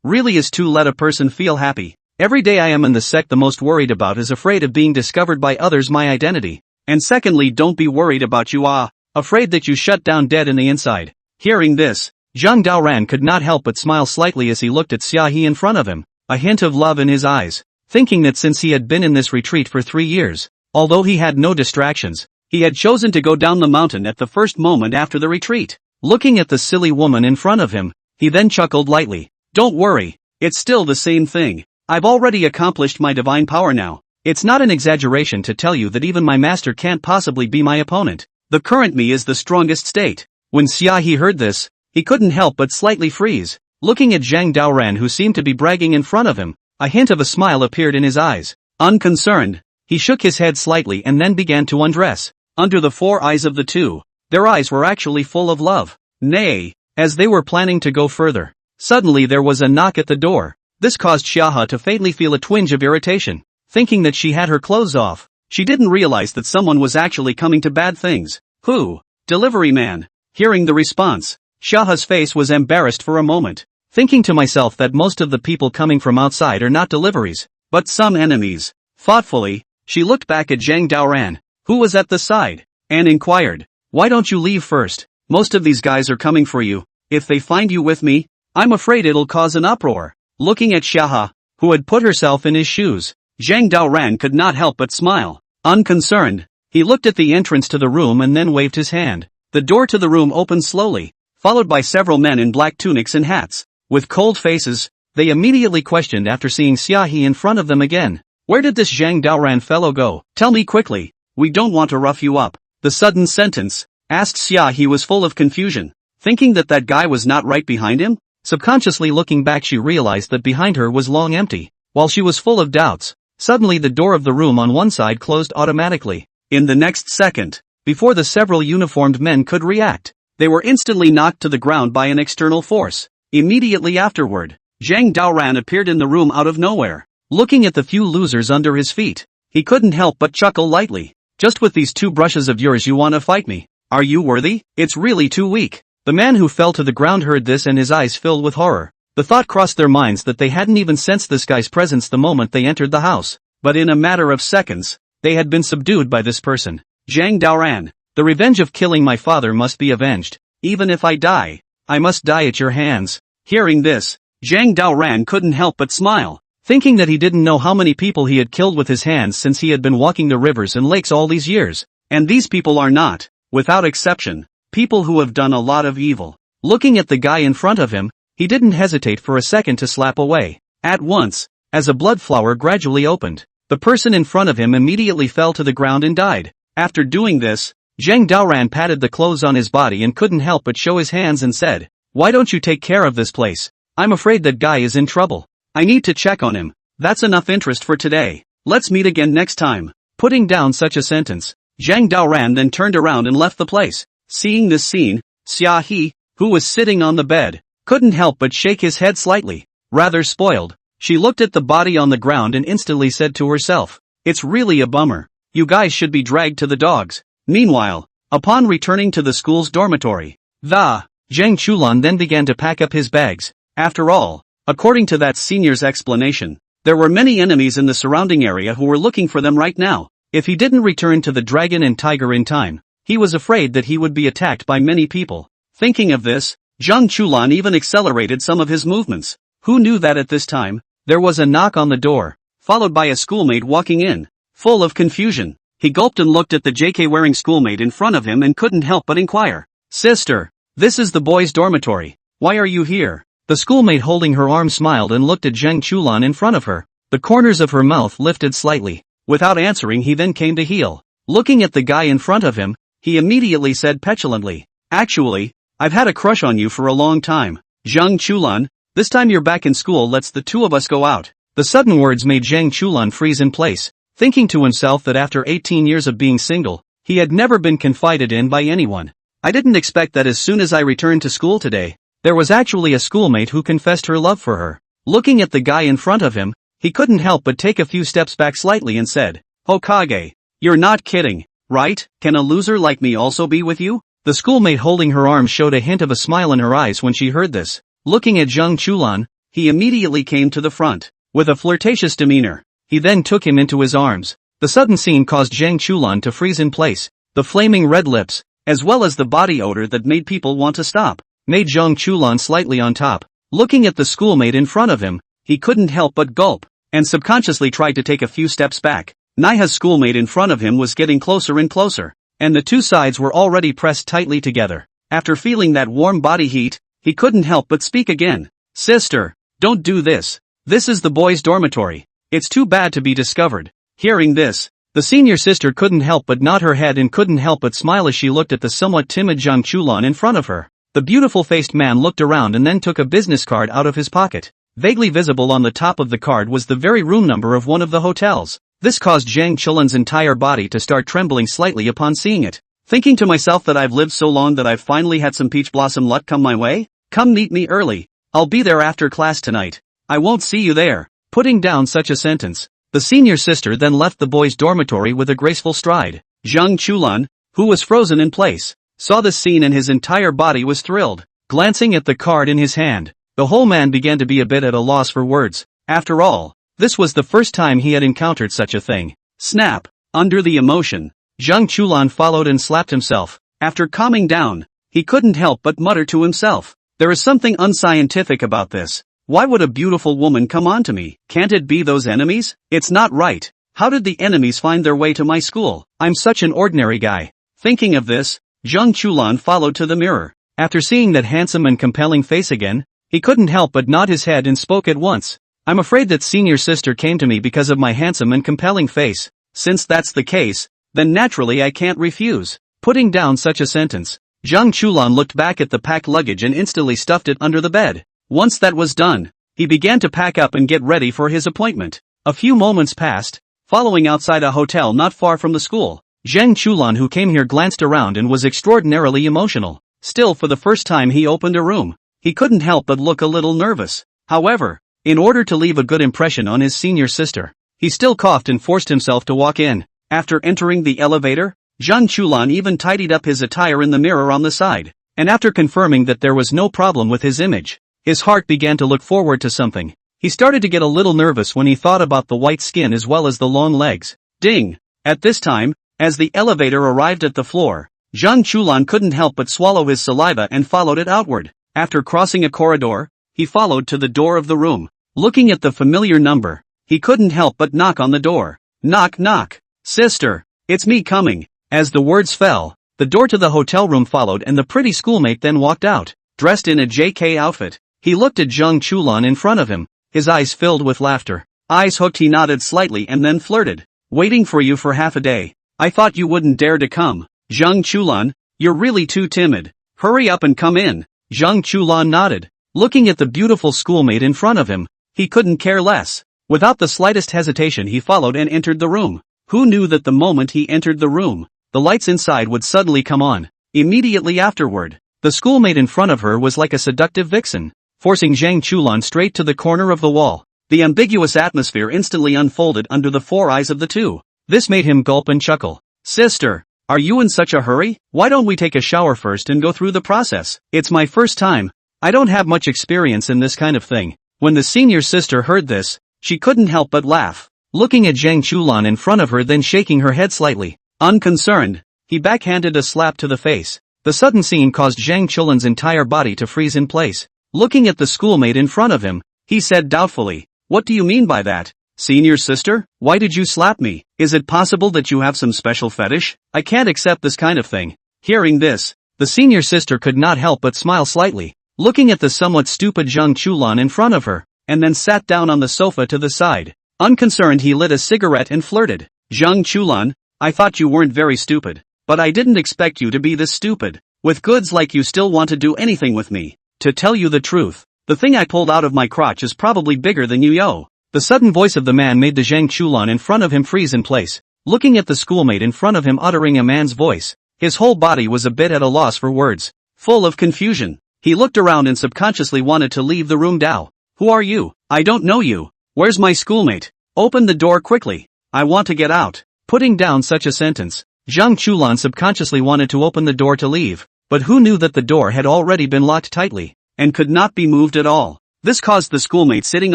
[SPEAKER 1] Really is to let a person feel happy. Every day I am in the sect the most worried about is afraid of being discovered by others my identity. And secondly, don't be worried about you afraid that you shut down dead in the inside. Hearing this, Zhang Daoran could not help but smile slightly as he looked at Xiaohe in front of him, a hint of love in his eyes, thinking that since he had been in this retreat for 3 years, although he had no distractions, he had chosen to go down the mountain at the first moment after the retreat. Looking at the silly woman in front of him, he then chuckled lightly. Don't worry, it's still the same thing. I've already accomplished my divine power now. It's not an exaggeration to tell you that even my master can't possibly be my opponent. The current me is the strongest state. When Xiaohe heard this, he couldn't help but slightly freeze. Looking at Zhang Daoran, who seemed to be bragging in front of him, a hint of a smile appeared in his eyes. Unconcerned, he shook his head slightly and then began to undress. Under the 4 eyes of the two, their eyes were actually full of love. Nay, as they were planning to go further, suddenly there was a knock at the door. This caused Shaha to faintly feel a twinge of irritation. Thinking that she had her clothes off, she didn't realize that someone was actually coming to bad things. Who? Delivery man. Hearing the response, Shaha's face was embarrassed for a moment, thinking to myself that most of the people coming from outside are not deliveries, but some enemies. Thoughtfully, she looked back at Zhang Daoran, who was at the side, and inquired, why don't you leave first? Most of these guys are coming for you. If they find you with me, I'm afraid it'll cause an uproar. Looking at Shaha, who had put herself in his shoes, Zhang Daoran could not help but smile. Unconcerned, he looked at the entrance to the room and then waved his hand. The door to the room opened slowly, followed by several men in black tunics and hats. With cold faces, they immediately questioned after seeing Xiaohe in front of them again. Where did this Zhang Daoran fellow go? Tell me quickly, we don't want to rough you up. The sudden sentence asked Xiaohe was full of confusion. Thinking that that guy was not right behind him? Subconsciously looking back she realized that behind her was long empty. While she was full of doubts, suddenly the door of the room on one side closed automatically. In the next second, before the several uniformed men could react, they were instantly knocked to the ground by an external force. Immediately afterward, Zhang Daoran appeared in the room out of nowhere. Looking at the few losers under his feet, he couldn't help but chuckle lightly. Just with these 2 brushes of yours you wanna fight me? Are you worthy? It's really too weak. The man who fell to the ground heard this and his eyes filled with horror. The thought crossed their minds that they hadn't even sensed this guy's presence the moment they entered the house. But in a matter of seconds, they had been subdued by this person. Zhang Daoran, the revenge of killing my father must be avenged. Even if I die, I must die at your hands. Hearing this, Zhang Daoran couldn't help but smile, thinking that he didn't know how many people he had killed with his hands since he had been walking the rivers and lakes all these years. And these people are not, without exception, people who have done a lot of evil. Looking at the guy in front of him, he didn't hesitate for a second to slap away. At once, as a blood flower gradually opened, the person in front of him immediately fell to the ground and died. After doing this, Zhang Daoran patted the clothes on his body and couldn't help but show his hands and said, "Why don't you take care of this place? I'm afraid that guy is in trouble. I need to check on him. That's enough interest for today. Let's meet again next time." Putting down such a sentence, Zhang Daoran then turned around and left the place. Seeing this scene, Xiaohe, who was sitting on the bed, couldn't help but shake his head slightly. Rather spoiled, she looked at the body on the ground and instantly said to herself, "It's really a bummer. You guys should be dragged to the dogs." Meanwhile, upon returning to the school's dormitory, Zhang Chulan then began to pack up his bags. After all, according to that senior's explanation, there were many enemies in the surrounding area who were looking for them right now. If he didn't return to the dragon and tiger in time, he was afraid that he would be attacked by many people. Thinking of this, Zhang Chulan even accelerated some of his movements. Who knew that at this time, there was a knock on the door, followed by a schoolmate walking in. Full of confusion, he gulped and looked at the JK-wearing schoolmate in front of him and couldn't help but inquire, "Sister, this is the boys' dormitory. Why are you here?" The schoolmate holding her arm smiled and looked at Zhang Chulan in front of her. The corners of her mouth lifted slightly. Without answering he then came to heel. Looking at the guy in front of him, he immediately said petulantly, "Actually, I've had a crush on you for a long time. Zhang Chulan, this time you're back in school, let's the two of us go out." The sudden words made Zhang Chulan freeze in place, thinking to himself that after 18 years of being single, he had never been confided in by anyone. "I didn't expect that as soon as I returned to school today, there was actually a schoolmate who confessed her love for her." Looking at the guy in front of him, he couldn't help but take a few steps back slightly and said, "Hokage, you're not kidding, right? Can a loser like me also be with you?" The schoolmate holding her arm showed a hint of a smile in her eyes when she heard this. Looking at Zhang Chulan, he immediately came to the front. With a flirtatious demeanor, he then took him into his arms. The sudden scene caused Zhang Chulan to freeze in place. The flaming red lips, as well as the body odor that made people want to stop, made Zhang Chulan slightly on top. Looking at the schoolmate in front of him, he couldn't help but gulp, and subconsciously tried to take a few steps back. Naiha's schoolmate in front of him was getting closer and closer, and the two sides were already pressed tightly together. After feeling that warm body heat, he couldn't help but speak again. "Sister, don't do this. This is the boys' dormitory. It's too bad to be discovered." Hearing this, the senior sister couldn't help but nod her head and couldn't help but smile as she looked at the somewhat timid Zhang Chulan in front of her. The beautiful-faced man looked around and then took a business card out of his pocket. Vaguely visible on the top of the card was the very room number of one of the hotels. This caused Zhang Chulan's entire body to start trembling slightly upon seeing it. Thinking to myself that I've lived so long that I've finally had some peach blossom luck come my way? Come meet me early. I'll be there after class tonight. I won't see you there. Putting down such a sentence, the senior sister then left the boys' dormitory with a graceful stride. Zhang Chulan, who was frozen in place, saw this scene and his entire body was thrilled. Glancing at the card in his hand, the whole man began to be a bit at a loss for words. After all, this was the first time he had encountered such a thing. Snap! Under the emotion, Zhang Chulan followed and slapped himself. After calming down, he couldn't help but mutter to himself, "There is something unscientific about this. Why would a beautiful woman come on to me? Can't it be those enemies? It's not right. How did the enemies find their way to my school? I'm such an ordinary guy." Thinking of this, Zhang Chulan followed to the mirror. After seeing that handsome and compelling face again, He couldn't help but nod his head and spoke at once. I'm afraid that senior sister came to me because of my handsome and compelling face. Since that's the case, then naturally I can't refuse. Putting down such a sentence, Zhang Chulan looked back at the packed luggage and instantly stuffed it under the bed. Once that was done, he began to pack up and get ready for his appointment. A few moments passed, following outside a hotel not far from the school. Zhang Chulan, who came here, glanced around and was extraordinarily emotional. Still, for the first time he opened a room. He couldn't help but look a little nervous. However, in order to leave a good impression on his senior sister, he still coughed and forced himself to walk in. After entering the elevator, Zhang Chulan even tidied up his attire in the mirror on the side, and after confirming that there was no problem with his image, his heart began to look forward to something. He started to get a little nervous when he thought about the white skin as well as the long legs. Ding! At this time, as the elevator arrived at the floor, Zhang Chulan couldn't help but swallow his saliva and followed it outward. After crossing a corridor, he followed to the door of the room. Looking at the familiar number, he couldn't help but knock on the door. Knock knock. Sister, it's me coming. As the words fell, the door to the hotel room followed and the pretty schoolmate then walked out, dressed in a JK outfit. He looked at Zhang Chulan in front of him, his eyes filled with laughter. Eyes hooked, he nodded slightly and then flirted. Waiting for you for half a day. I thought you wouldn't dare to come. Zhang Chulan, you're really too timid. Hurry up and come in. Zhang Chulan nodded. Looking at the beautiful schoolmate in front of him, he couldn't care less. Without the slightest hesitation he followed and entered the room. Who knew that the moment he entered the room, the lights inside would suddenly come on. Immediately afterward, the schoolmate in front of her was like a seductive vixen, forcing Zhang Chulan straight to the corner of the wall. The ambiguous atmosphere instantly unfolded under the four eyes of the two. This made him gulp and chuckle. Sister, are you in such a hurry? Why don't we take a shower first and go through the process? It's my first time. I don't have much experience in this kind of thing. When the senior sister heard this, she couldn't help but laugh. Looking at Zhang Chulan in front of her, then shaking her head slightly. Unconcerned, he backhanded a slap to the face. The sudden scene caused Zhang Chulan's entire body to freeze in place. Looking at the schoolmate in front of him, he said doubtfully, "What do you mean by that? Senior sister, why did you slap me? Is it possible that you have some special fetish? I can't accept this kind of thing." Hearing this, the senior sister could not help but smile slightly, looking at the somewhat stupid Zhang Chulan in front of her, and then sat down on the sofa to the side. Unconcerned, he lit a cigarette and flirted. Zhang Chulan, I thought you weren't very stupid, but I didn't expect you to be this stupid. With goods like you still want to do anything with me. To tell you the truth, the thing I pulled out of my crotch is probably bigger than you, yo. The sudden voice of the man made the Zhang Chulan in front of him freeze in place. Looking at the schoolmate in front of him uttering a man's voice, his whole body was a bit at a loss for words. Full of confusion, he looked around and subconsciously wanted to leave the room. Dao. Who are you? I don't know you. Where's my schoolmate? Open the door quickly. I want to get out. Putting down such a sentence, Zhang Chulan subconsciously wanted to open the door to leave, but who knew that the door had already been locked tightly, and could not be moved at all. This caused the schoolmate sitting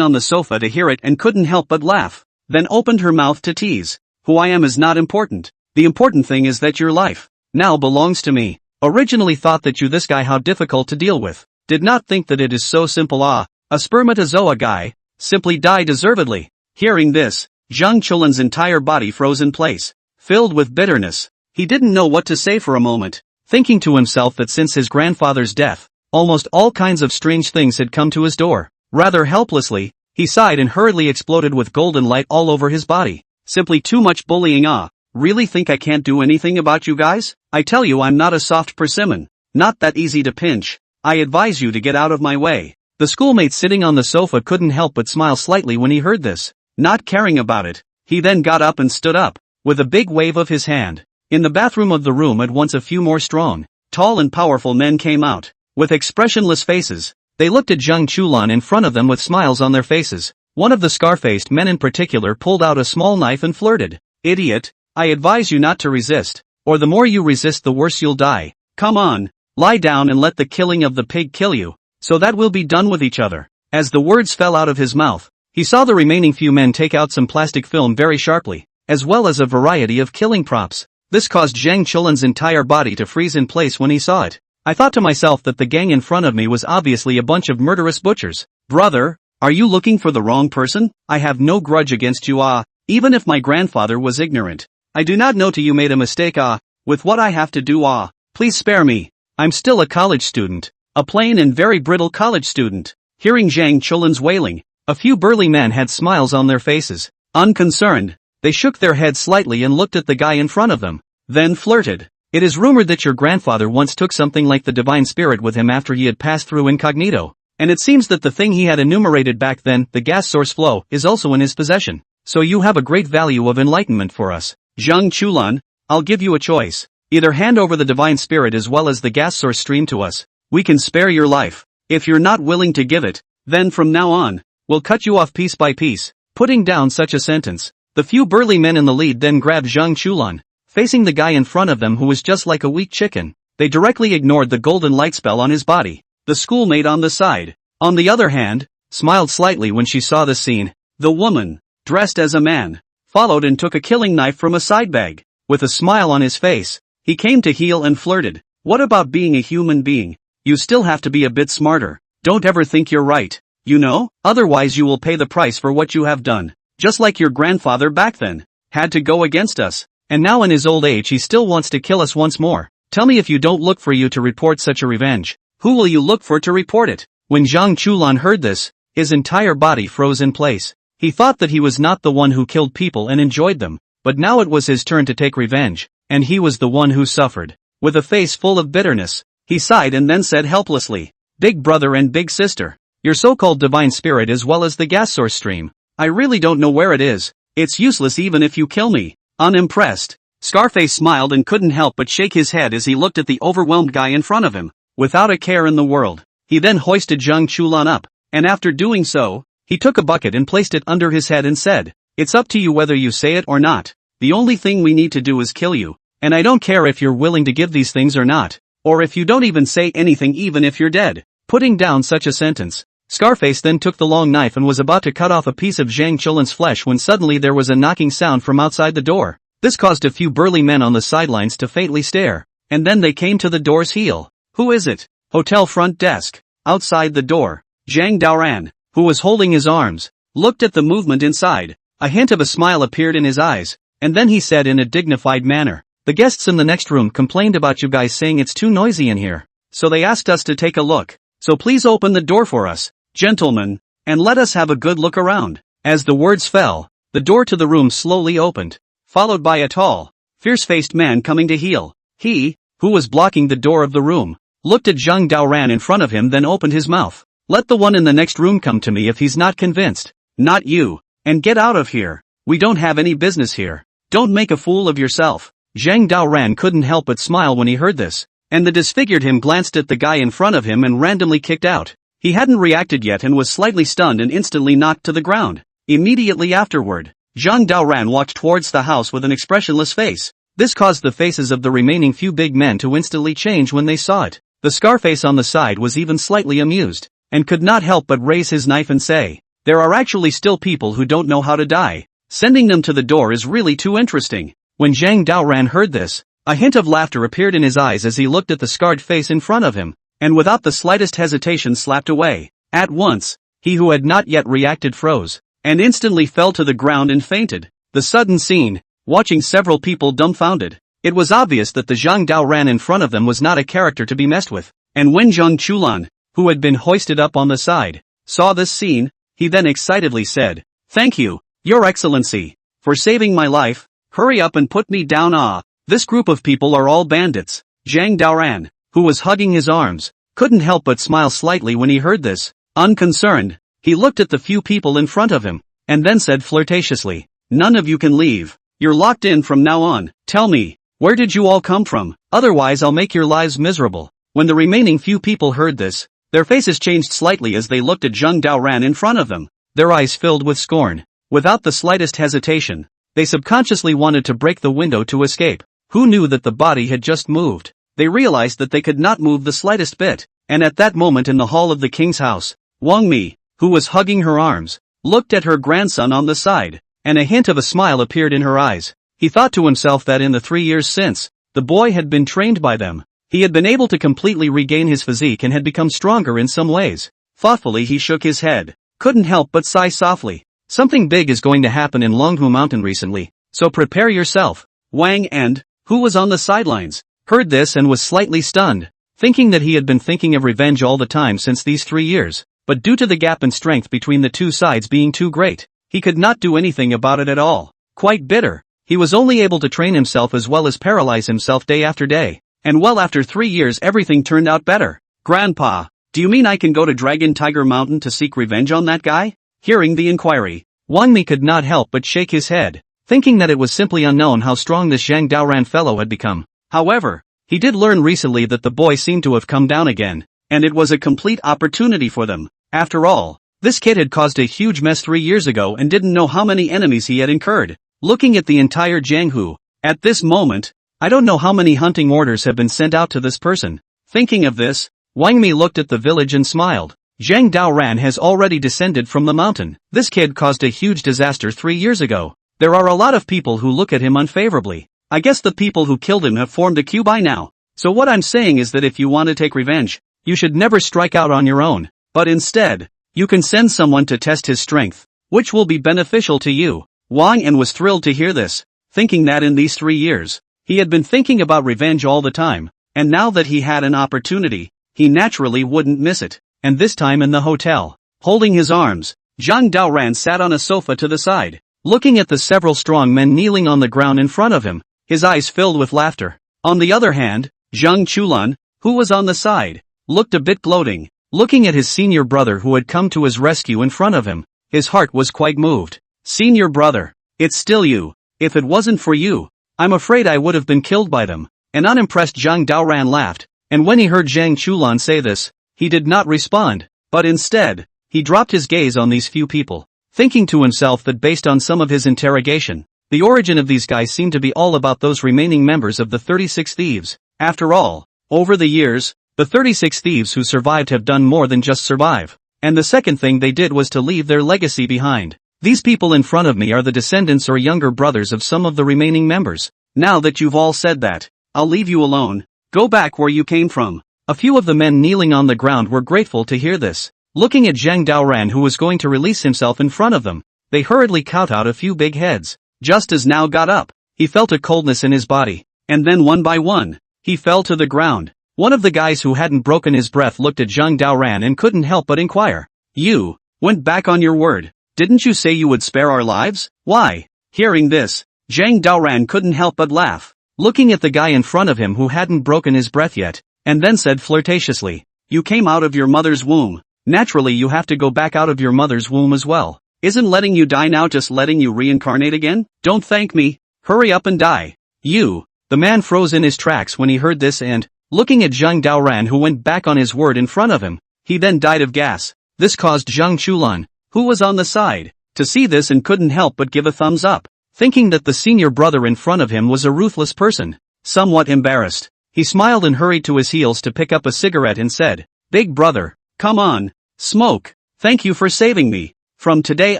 [SPEAKER 1] on the sofa to hear it and couldn't help but laugh, then opened her mouth to tease. Who I am is not important. The important thing is that your life now belongs to me. Originally thought that you this guy how difficult to deal with. Did not think that it is so simple. A spermatozoa guy, simply die deservedly. Hearing this, Zhang Chulan's entire body froze in place, filled with bitterness. He didn't know what to say for a moment, thinking to himself that since his grandfather's death, almost all kinds of strange things had come to his door. Rather helplessly, he sighed and hurriedly exploded with golden light all over his body. Simply too much bullying. Really think I can't do anything about you guys? I tell you I'm not a soft persimmon, not that easy to pinch. I advise you to get out of my way. The schoolmate sitting on the sofa couldn't help but smile slightly when he heard this. Not caring about it, he then got up and stood up, with a big wave of his hand. In the bathroom of the room at once a few more strong, tall and powerful men came out. With expressionless faces, they looked at Zhang Chulan in front of them with smiles on their faces. One of the scar-faced men in particular pulled out a small knife and flirted. Idiot, I advise you not to resist, or the more you resist the worse you'll die. Come on, lie down and let the killing of the pig kill you, so that we'll be done with each other. As the words fell out of his mouth, he saw the remaining few men take out some plastic film very sharply, as well as a variety of killing props. This caused Zhang Chulan's entire body to freeze in place when he saw it. I thought to myself that the gang in front of me was obviously a bunch of murderous butchers. Brother, are you looking for the wrong person? I have no grudge against you. Even if my grandfather was ignorant, I do not know you made a mistake. With what I have to do. Please spare me. I'm still a college student, a plain and very brittle college student. Hearing Zhang Chulan's wailing, a few burly men had smiles on their faces. Unconcerned, they shook their heads slightly and looked at the guy in front of them, then flirted. It is rumored that your grandfather once took something like the divine spirit with him after he had passed through incognito, and it seems that the thing he had enumerated back then, the gas source flow, is also in his possession. So you have a great value of enlightenment for us. Zhang Chulan, I'll give you a choice. Either hand over the divine spirit as well as the gas source stream to us. We can spare your life. If you're not willing to give it, then from now on, we'll cut you off piece by piece. Putting down such a sentence, the few burly men in the lead then grabbed Zhang Chulan, facing the guy in front of them who was just like a weak chicken. They directly ignored the golden light spell on his body. The schoolmate on the side, on the other hand, smiled slightly when she saw the scene. The woman, dressed as a man, followed and took a killing knife from a side bag. With a smile on his face, he came to heel and flirted. What about being a human being? You still have to be a bit smarter. Don't ever think you're right. You know, otherwise you will pay the price for what you have done. Just like your grandfather back then, had to go against us. And now in his old age he still wants to kill us once more. Tell me if you don't look for you to report such a revenge. Who will you look for to report it? When Zhang Chulan heard this, his entire body froze in place. He thought that he was not the one who killed people and enjoyed them, but now it was his turn to take revenge, and he was the one who suffered. With a face full of bitterness, he sighed and then said helplessly, Big brother and big sister, your so-called divine spirit as well as the gas source stream, I really don't know where it is. It's useless even if you kill me. Unimpressed, Scarface smiled and couldn't help but shake his head as he looked at the overwhelmed guy in front of him. Without a care in the world, he then hoisted Zhang Chulan up, and after doing so, he took a bucket and placed it under his head and said, It's up to you whether you say it or not. The only thing we need to do is kill you, and I don't care if you're willing to give these things or not, or if you don't even say anything even if you're dead. Putting down such a sentence, Scarface then took the long knife and was about to cut off a piece of Zhang Chulan's flesh when suddenly there was a knocking sound from outside the door. This caused a few burly men on the sidelines to faintly stare, and then they came to the door's heel. Who is it? Hotel front desk. Outside the door, Zhang Daoran, who was holding his arms, looked at the movement inside. A hint of a smile appeared in his eyes, and then he said in a dignified manner, The guests in the next room complained about you guys saying it's too noisy in here, so they asked us to take a look. So please open the door for us, gentlemen, and let us have a good look around. As the words fell, the door to the room slowly opened, followed by a tall, fierce-faced man coming to heel. He, who was blocking the door of the room, looked at Zhang Daoran in front of him then opened his mouth. Let the one in the next room come to me if he's not convinced. Not you. And get out of here. We don't have any business here. Don't make a fool of yourself. Zhang Daoran couldn't help but smile when he heard this, and the disfigured him glanced at the guy in front of him and randomly kicked out. He hadn't reacted yet and was slightly stunned and instantly knocked to the ground. Immediately afterward, Zhang Daoran walked towards the house with an expressionless face. This caused the faces of the remaining few big men to instantly change when they saw it. The Scarface on the side was even slightly amused, and could not help but raise his knife and say, There are actually still people who don't know how to die. Sending them to the door is really too interesting. When Zhang Daoran heard this, a hint of laughter appeared in his eyes as he looked at the scarred face in front of him, and without the slightest hesitation slapped away. At once, he who had not yet reacted froze, and instantly fell to the ground and fainted. The sudden scene, watching several people dumbfounded. It was obvious that the Zhang Daoran in front of them was not a character to be messed with, and when Zhang Chulan, who had been hoisted up on the side, saw this scene, he then excitedly said, Thank you, Your Excellency, for saving my life. Hurry up and put me down. This group of people are all bandits. Zhang Daoran, who was hugging his arms, couldn't help but smile slightly when he heard this. Unconcerned, he looked at the few people in front of him, and then said flirtatiously, None of you can leave. You're locked in from now on. Tell me, where did you all come from? Otherwise I'll make your lives miserable. When the remaining few people heard this, their faces changed slightly as they looked at Zhang Daoran in front of them, their eyes filled with scorn. Without the slightest hesitation, they subconsciously wanted to break the window to escape. Who knew that the body had just moved? They realized that they could not move the slightest bit, and at that moment in the hall of the king's house, Wang Mi, who was hugging her arms, looked at her grandson on the side, and a hint of a smile appeared in her eyes. He thought to himself that in the 3 years since, the boy had been trained by them, he had been able to completely regain his physique and had become stronger in some ways. Thoughtfully he shook his head, couldn't help but sigh softly. Something big is going to happen in Longhu Mountain recently, so prepare yourself. Wang End, who was on the sidelines, heard this and was slightly stunned, thinking that he had been thinking of revenge all the time since these 3 years, but due to the gap in strength between the two sides being too great, he could not do anything about it at all. Quite bitter, he was only able to train himself as well as paralyze himself day after day. And well, after 3 years everything turned out better. Grandpa, do you mean I can go to Dragon Tiger Mountain to seek revenge on that guy? Hearing the inquiry, Wang Mi could not help but shake his head, thinking that it was simply unknown how strong this Zhang Daoran fellow had become. However, he did learn recently that the boy seemed to have come down again, and it was a complete opportunity for them. After all, this kid had caused a huge mess 3 years ago and didn't know how many enemies he had incurred. Looking at the entire Jianghu, at this moment, I don't know how many hunting orders have been sent out to this person. Thinking of this, Wang Mi looked at the village and smiled. Zhang Daoran has already descended from the mountain. This kid caused a huge disaster 3 years ago. There are a lot of people who look at him unfavorably. I guess the people who killed him have formed a queue by now. So what I'm saying is that if you want to take revenge, you should never strike out on your own, but instead, you can send someone to test his strength, which will be beneficial to you. Wang An was thrilled to hear this, thinking that in these 3 years, he had been thinking about revenge all the time, and now that he had an opportunity, he naturally wouldn't miss it. And this time in the hotel, holding his arms, Zhang Daoran sat on a sofa to the side, looking at the several strong men kneeling on the ground in front of him, his eyes filled with laughter. On the other hand, Zhang Chulan, who was on the side, looked a bit gloating, looking at his senior brother who had come to his rescue in front of him. His heart was quite moved. Senior brother, it's still you. If it wasn't for you, I'm afraid I would have been killed by them. An unimpressed Zhang Daoran laughed, and when he heard Zhang Chulan say this, he did not respond, but instead, he dropped his gaze on these few people, thinking to himself that based on some of his interrogation, the origin of these guys seemed to be all about those remaining members of the 36 Thieves. After all, over the years, the 36 Thieves who survived have done more than just survive, and the second thing they did was to leave their legacy behind. These people in front of me are the descendants or younger brothers of some of the remaining members. Now that you've all said that, I'll leave you alone. Go back where you came from. A few of the men kneeling on the ground were grateful to hear this. Looking at Zhang Daoran who was going to release himself in front of them, they hurriedly cut out a few big heads. Just as Now got up, he felt a coldness in his body, and then one by one, he fell to the ground. One of the guys who hadn't broken his breath looked at Zhang Daoran and couldn't help but inquire. You went back on your word. Didn't you say you would spare our lives? Why? Hearing this, Zhang Daoran couldn't help but laugh, looking at the guy in front of him who hadn't broken his breath yet, and then said flirtatiously, you came out of your mother's womb. Naturally you have to go back out of your mother's womb as well. Isn't letting you die now just letting you reincarnate again? Don't thank me. Hurry up and die. You. The man froze in his tracks when he heard this and, looking at Zhang Daoran who went back on his word in front of him, he then died of gas. This caused Zhang Chulan, who was on the side, to see this and couldn't help but give a thumbs up, thinking that the senior brother in front of him was a ruthless person. Somewhat embarrassed, he smiled and hurried to his heels to pick up a cigarette and said, Big brother, come on, smoke. Thank you for saving me. From today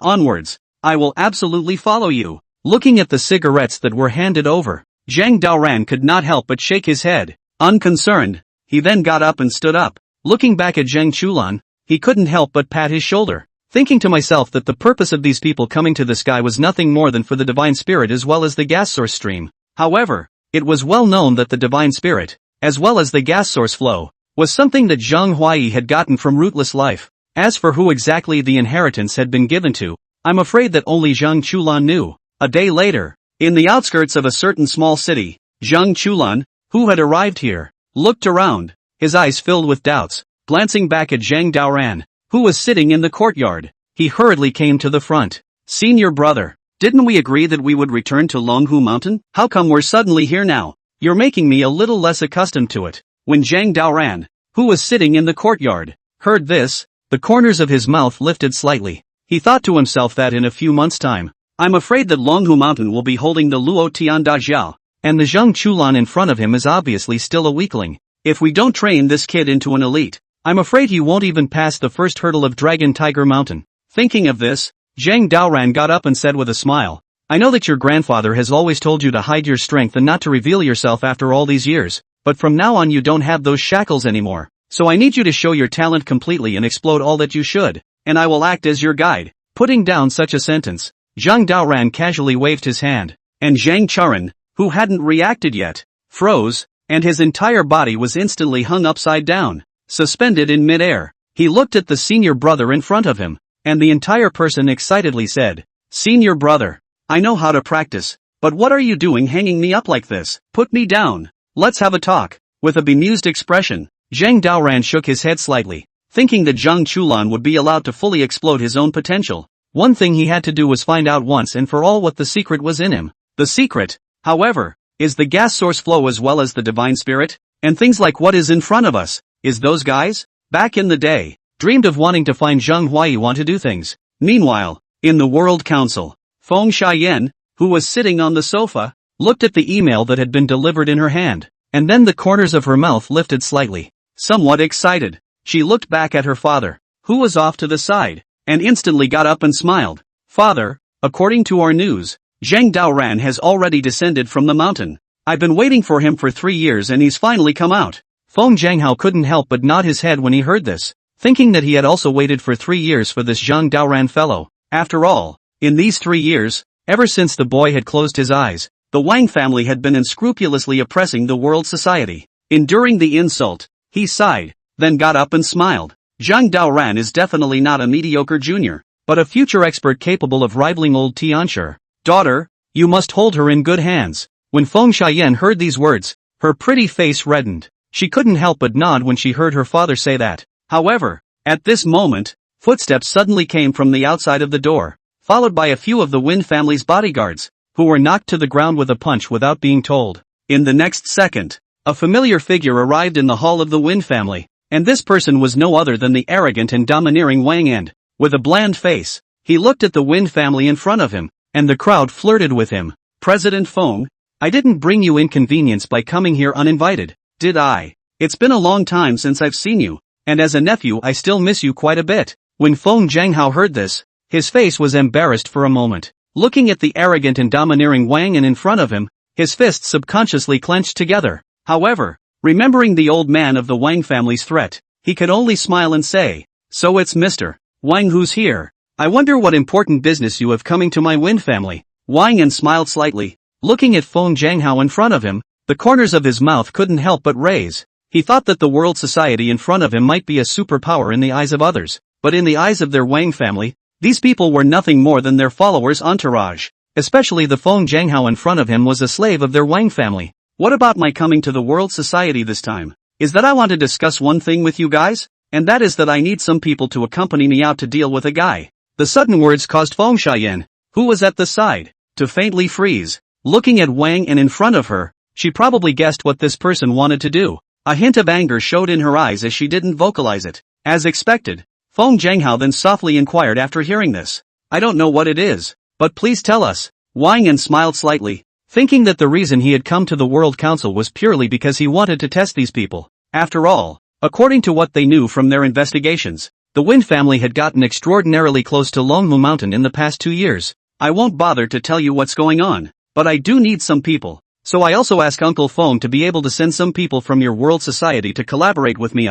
[SPEAKER 1] onwards, I will absolutely follow you. Looking at the cigarettes that were handed over, Zhang Daoran could not help but shake his head, unconcerned. He then got up and stood up. Looking back at Zhang Chulan, he couldn't help but pat his shoulder, thinking to myself that the purpose of these people coming to the sky was nothing more than for the divine spirit as well as the gas source stream. However, it was well known that the divine spirit, as well as the gas source flow, was something that Zhang Huai had gotten from rootless life. As for who exactly the inheritance had been given to, I'm afraid that only Zhang Chulan knew. A day later, in the outskirts of a certain small city, Zhang Chulan, who had arrived here, looked around, his eyes filled with doubts, glancing back at Zhang Daoran, who was sitting in the courtyard. He hurriedly came to the front. Senior brother, didn't we agree that we would return to Longhu Mountain? How come we're suddenly here now? You're making me a little less accustomed to it. When Zhang Daoran, who was sitting in the courtyard, heard this, the corners of his mouth lifted slightly. He thought to himself that in a few months' time, I'm afraid that Longhu Mountain will be holding the Luo Tian Da Jiao, and the Zhang Chulan in front of him is obviously still a weakling. If we don't train this kid into an elite, I'm afraid he won't even pass the first hurdle of Dragon Tiger Mountain. Thinking of this, Zhang Daoran got up and said with a smile, I know that your grandfather has always told you to hide your strength and not to reveal yourself after all these years, but from now on you don't have those shackles anymore. So I need you to show your talent completely and explode all that you should, and I will act as your guide. Putting down such a sentence, Zhang Daoran casually waved his hand, and Zhang Charan, who hadn't reacted yet, froze, and his entire body was instantly hung upside down, suspended in midair. He looked at the senior brother in front of him, and the entire person excitedly said, "Senior brother, I know how to practice, but what are you doing hanging me up like this? Put me down. Let's have a talk." With a bemused expression, Zhang Daoran shook his head slightly, thinking that Zhang Chulan would be allowed to fully explode his own potential. One thing he had to do was find out once and for all what the secret was in him. The secret, however, is the gas source flow as well as the divine spirit, and things like what is in front of us, is those guys, back in the day, dreamed of wanting to find Zheng Huaiyuan to do things. Meanwhile, in the World Council, Feng Xiaoyan, who was sitting on the sofa, looked at the email that had been delivered in her hand, and then the corners of her mouth lifted slightly. Somewhat excited, she looked back at her father, who was off to the side, and instantly got up and smiled. "Father, according to our news, Zhang Daoran has already descended from the mountain. I've been waiting for him for 3 years and he's finally come out." Feng Zhanghao couldn't help but nod his head when he heard this, thinking that he had also waited for 3 years for this Zhang Daoran fellow. After all, in these 3 years, ever since the boy had closed his eyes, the Wang family had been unscrupulously oppressing the world society. Enduring the insult, he sighed, then got up and smiled. Zhang Daoran is definitely not a mediocre junior, but a future expert capable of rivaling old Tianshi. "Daughter, you must hold her in good hands." When Feng Xiaoyan heard these words, her pretty face reddened. She couldn't help but nod when she heard her father say that. However, at this moment, footsteps suddenly came from the outside of the door, followed by a few of the Win family's bodyguards, who were knocked to the ground with a punch without being told. In the next second, a familiar figure arrived in the hall of the Win family, and this person was no other than the arrogant and domineering Wang End. With a bland face, he looked at the Win family in front of him, and the crowd flirted with him. "President Feng, I didn't bring you inconvenience by coming here uninvited, did I? It's been a long time since I've seen you, and as a nephew I still miss you quite a bit." When Feng Zhanghao heard this, his face was embarrassed for a moment. Looking at the arrogant and domineering Wang and in front of him, his fists subconsciously clenched together. However, remembering the old man of the Wang family's threat, he could only smile and say, "So it's Mr. Wang who's here. I wonder what important business you have coming to my Win family." Wang and smiled slightly, looking at Feng Zhanghao in front of him. The corners of his mouth couldn't help but raise. He thought that the world society in front of him might be a superpower in the eyes of others, but in the eyes of their Wang family, these people were nothing more than their followers' entourage. Especially the Feng Zhanghao in front of him was a slave of their Wang family. "What about my coming to the world society this time? Is that I want to discuss one thing with you guys, and that is that I need some people to accompany me out to deal with a guy." The sudden words caused Feng Xiaoyan, who was at the side, to faintly freeze. Looking at Wang and in front of her, she probably guessed what this person wanted to do. A hint of anger showed in her eyes as she didn't vocalize it. As expected, Feng Zhanghao then softly inquired after hearing this, "I don't know what it is, but please tell us." Wang and smiled slightly, thinking that the reason he had come to the World Council was purely because he wanted to test these people. After all, according to what they knew from their investigations, the Win family had gotten extraordinarily close to Longmu Mountain in the past 2 years. "I won't bother to tell you what's going on, but I do need some people. So I also ask Uncle Feng to be able to send some people from your world society to collaborate with me."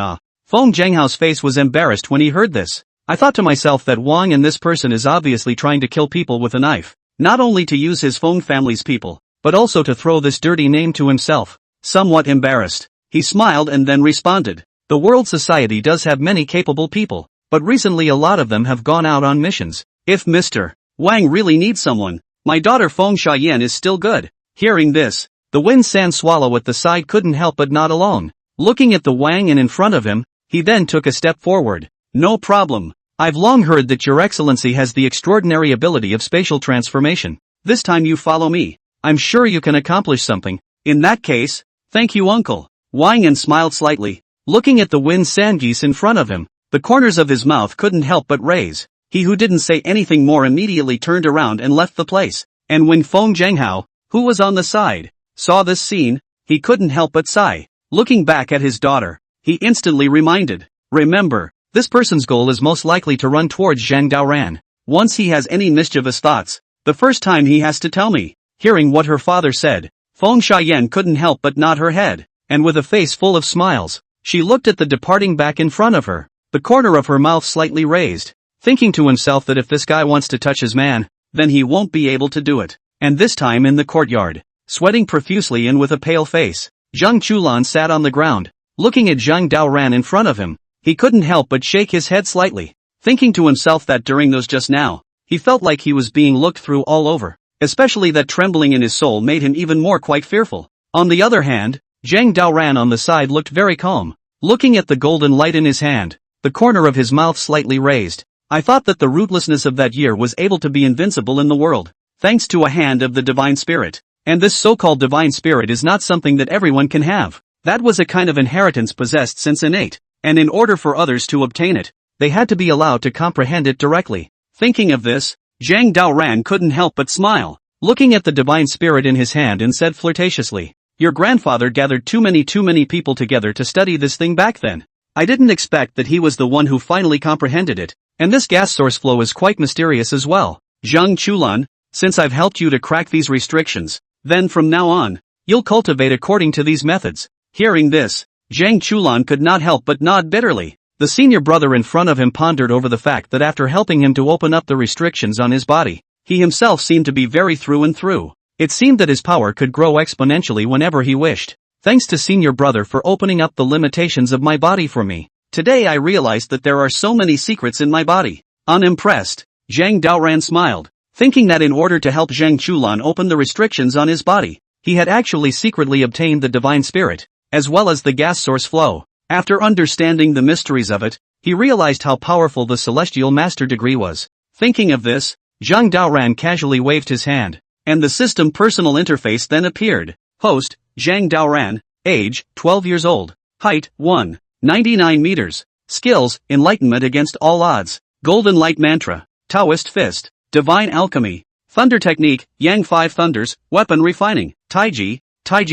[SPEAKER 1] Feng Zhanghao's face was embarrassed when he heard this. "I thought to myself that Wang and this person is obviously trying to kill people with a knife, not only to use his Feng family's people, but also to throw this dirty name to himself." Somewhat embarrassed, he smiled and then responded, "The world society does have many capable people, but recently a lot of them have gone out on missions. If Mr. Wang really needs someone, my daughter Feng Xiaoyan is still good." Hearing this, the Win San swallow at the side couldn't help but nod along. Looking at the Wang and in front of him, he then took a step forward. "No problem. I've long heard that your excellency has the extraordinary ability of spatial transformation. This time you follow me. I'm sure you can accomplish something. In that case, thank you uncle." Wang and smiled slightly, looking at the Win San geese in front of him. The corners of his mouth couldn't help but raise. He who didn't say anything more immediately turned around and left the place. And when Feng Zhanghao, who was on the side, saw this scene, he couldn't help but sigh. Looking back at his daughter, he instantly reminded, "Remember, this person's goal is most likely to run towards Zhang Daoran. Once he has any mischievous thoughts, the first time he has to tell me." Hearing what her father said, Feng Xiaoyan couldn't help but nod her head, and with a face full of smiles, she looked at the departing back in front of her, the corner of her mouth slightly raised, thinking to himself that if this guy wants to touch his man, then he won't be able to do it. And this time in the courtyard, sweating profusely and with a pale face, Zhang Chulan sat on the ground, looking at Zhang Daoran in front of him. he couldn't help but shake his head slightly, thinking to himself that during those just now, he felt like he was being looked through all over, especially that trembling in his soul made him even more quite fearful. On the other hand, Zhang Daoran on the side looked very calm, looking at the golden light in his hand, the corner of his mouth slightly raised. I thought that the rootlessness of that year was able to be invincible in the world, thanks to a hand of the divine spirit. And this so-called divine spirit is not something that everyone can have. That was a kind of inheritance possessed since innate, and in order for others to obtain it, they had to be allowed to comprehend it directly. Thinking of this, Zhang Daoran couldn't help but smile, looking at the divine spirit in his hand and said flirtatiously, "Your grandfather gathered too many people together to study this thing back then. I didn't expect that he was the one who finally comprehended it, and this gas source flow is quite mysterious as well. Zhang Chulan, since I've helped you to crack these restrictions, then from now on, you'll cultivate according to these methods." Hearing this, Zhang Chulan could not help but nod bitterly. The senior brother in front of him pondered over the fact that after helping him to open up the restrictions on his body, he himself seemed to be very through and through. It seemed that his power could grow exponentially whenever he wished. Thanks to senior brother for opening up the limitations of my body for me. Today I realized that there are so many secrets in my body. Unimpressed, Zhang Daoran smiled, thinking that in order to help Zhang Chulan open the restrictions on his body, he had actually secretly obtained the divine spirit, as well as the gas source flow. After understanding the mysteries of it, he realized how powerful the celestial master degree was. Thinking of this, Zhang Daoran casually waved his hand, and the system personal interface then appeared. Host, Zhang Daoran, age, 12 years old, height, 1.99 meters, skills, enlightenment against all odds, golden light mantra, Taoist fist, divine alchemy, thunder technique, Yang 5 thunders, weapon refining, Taiji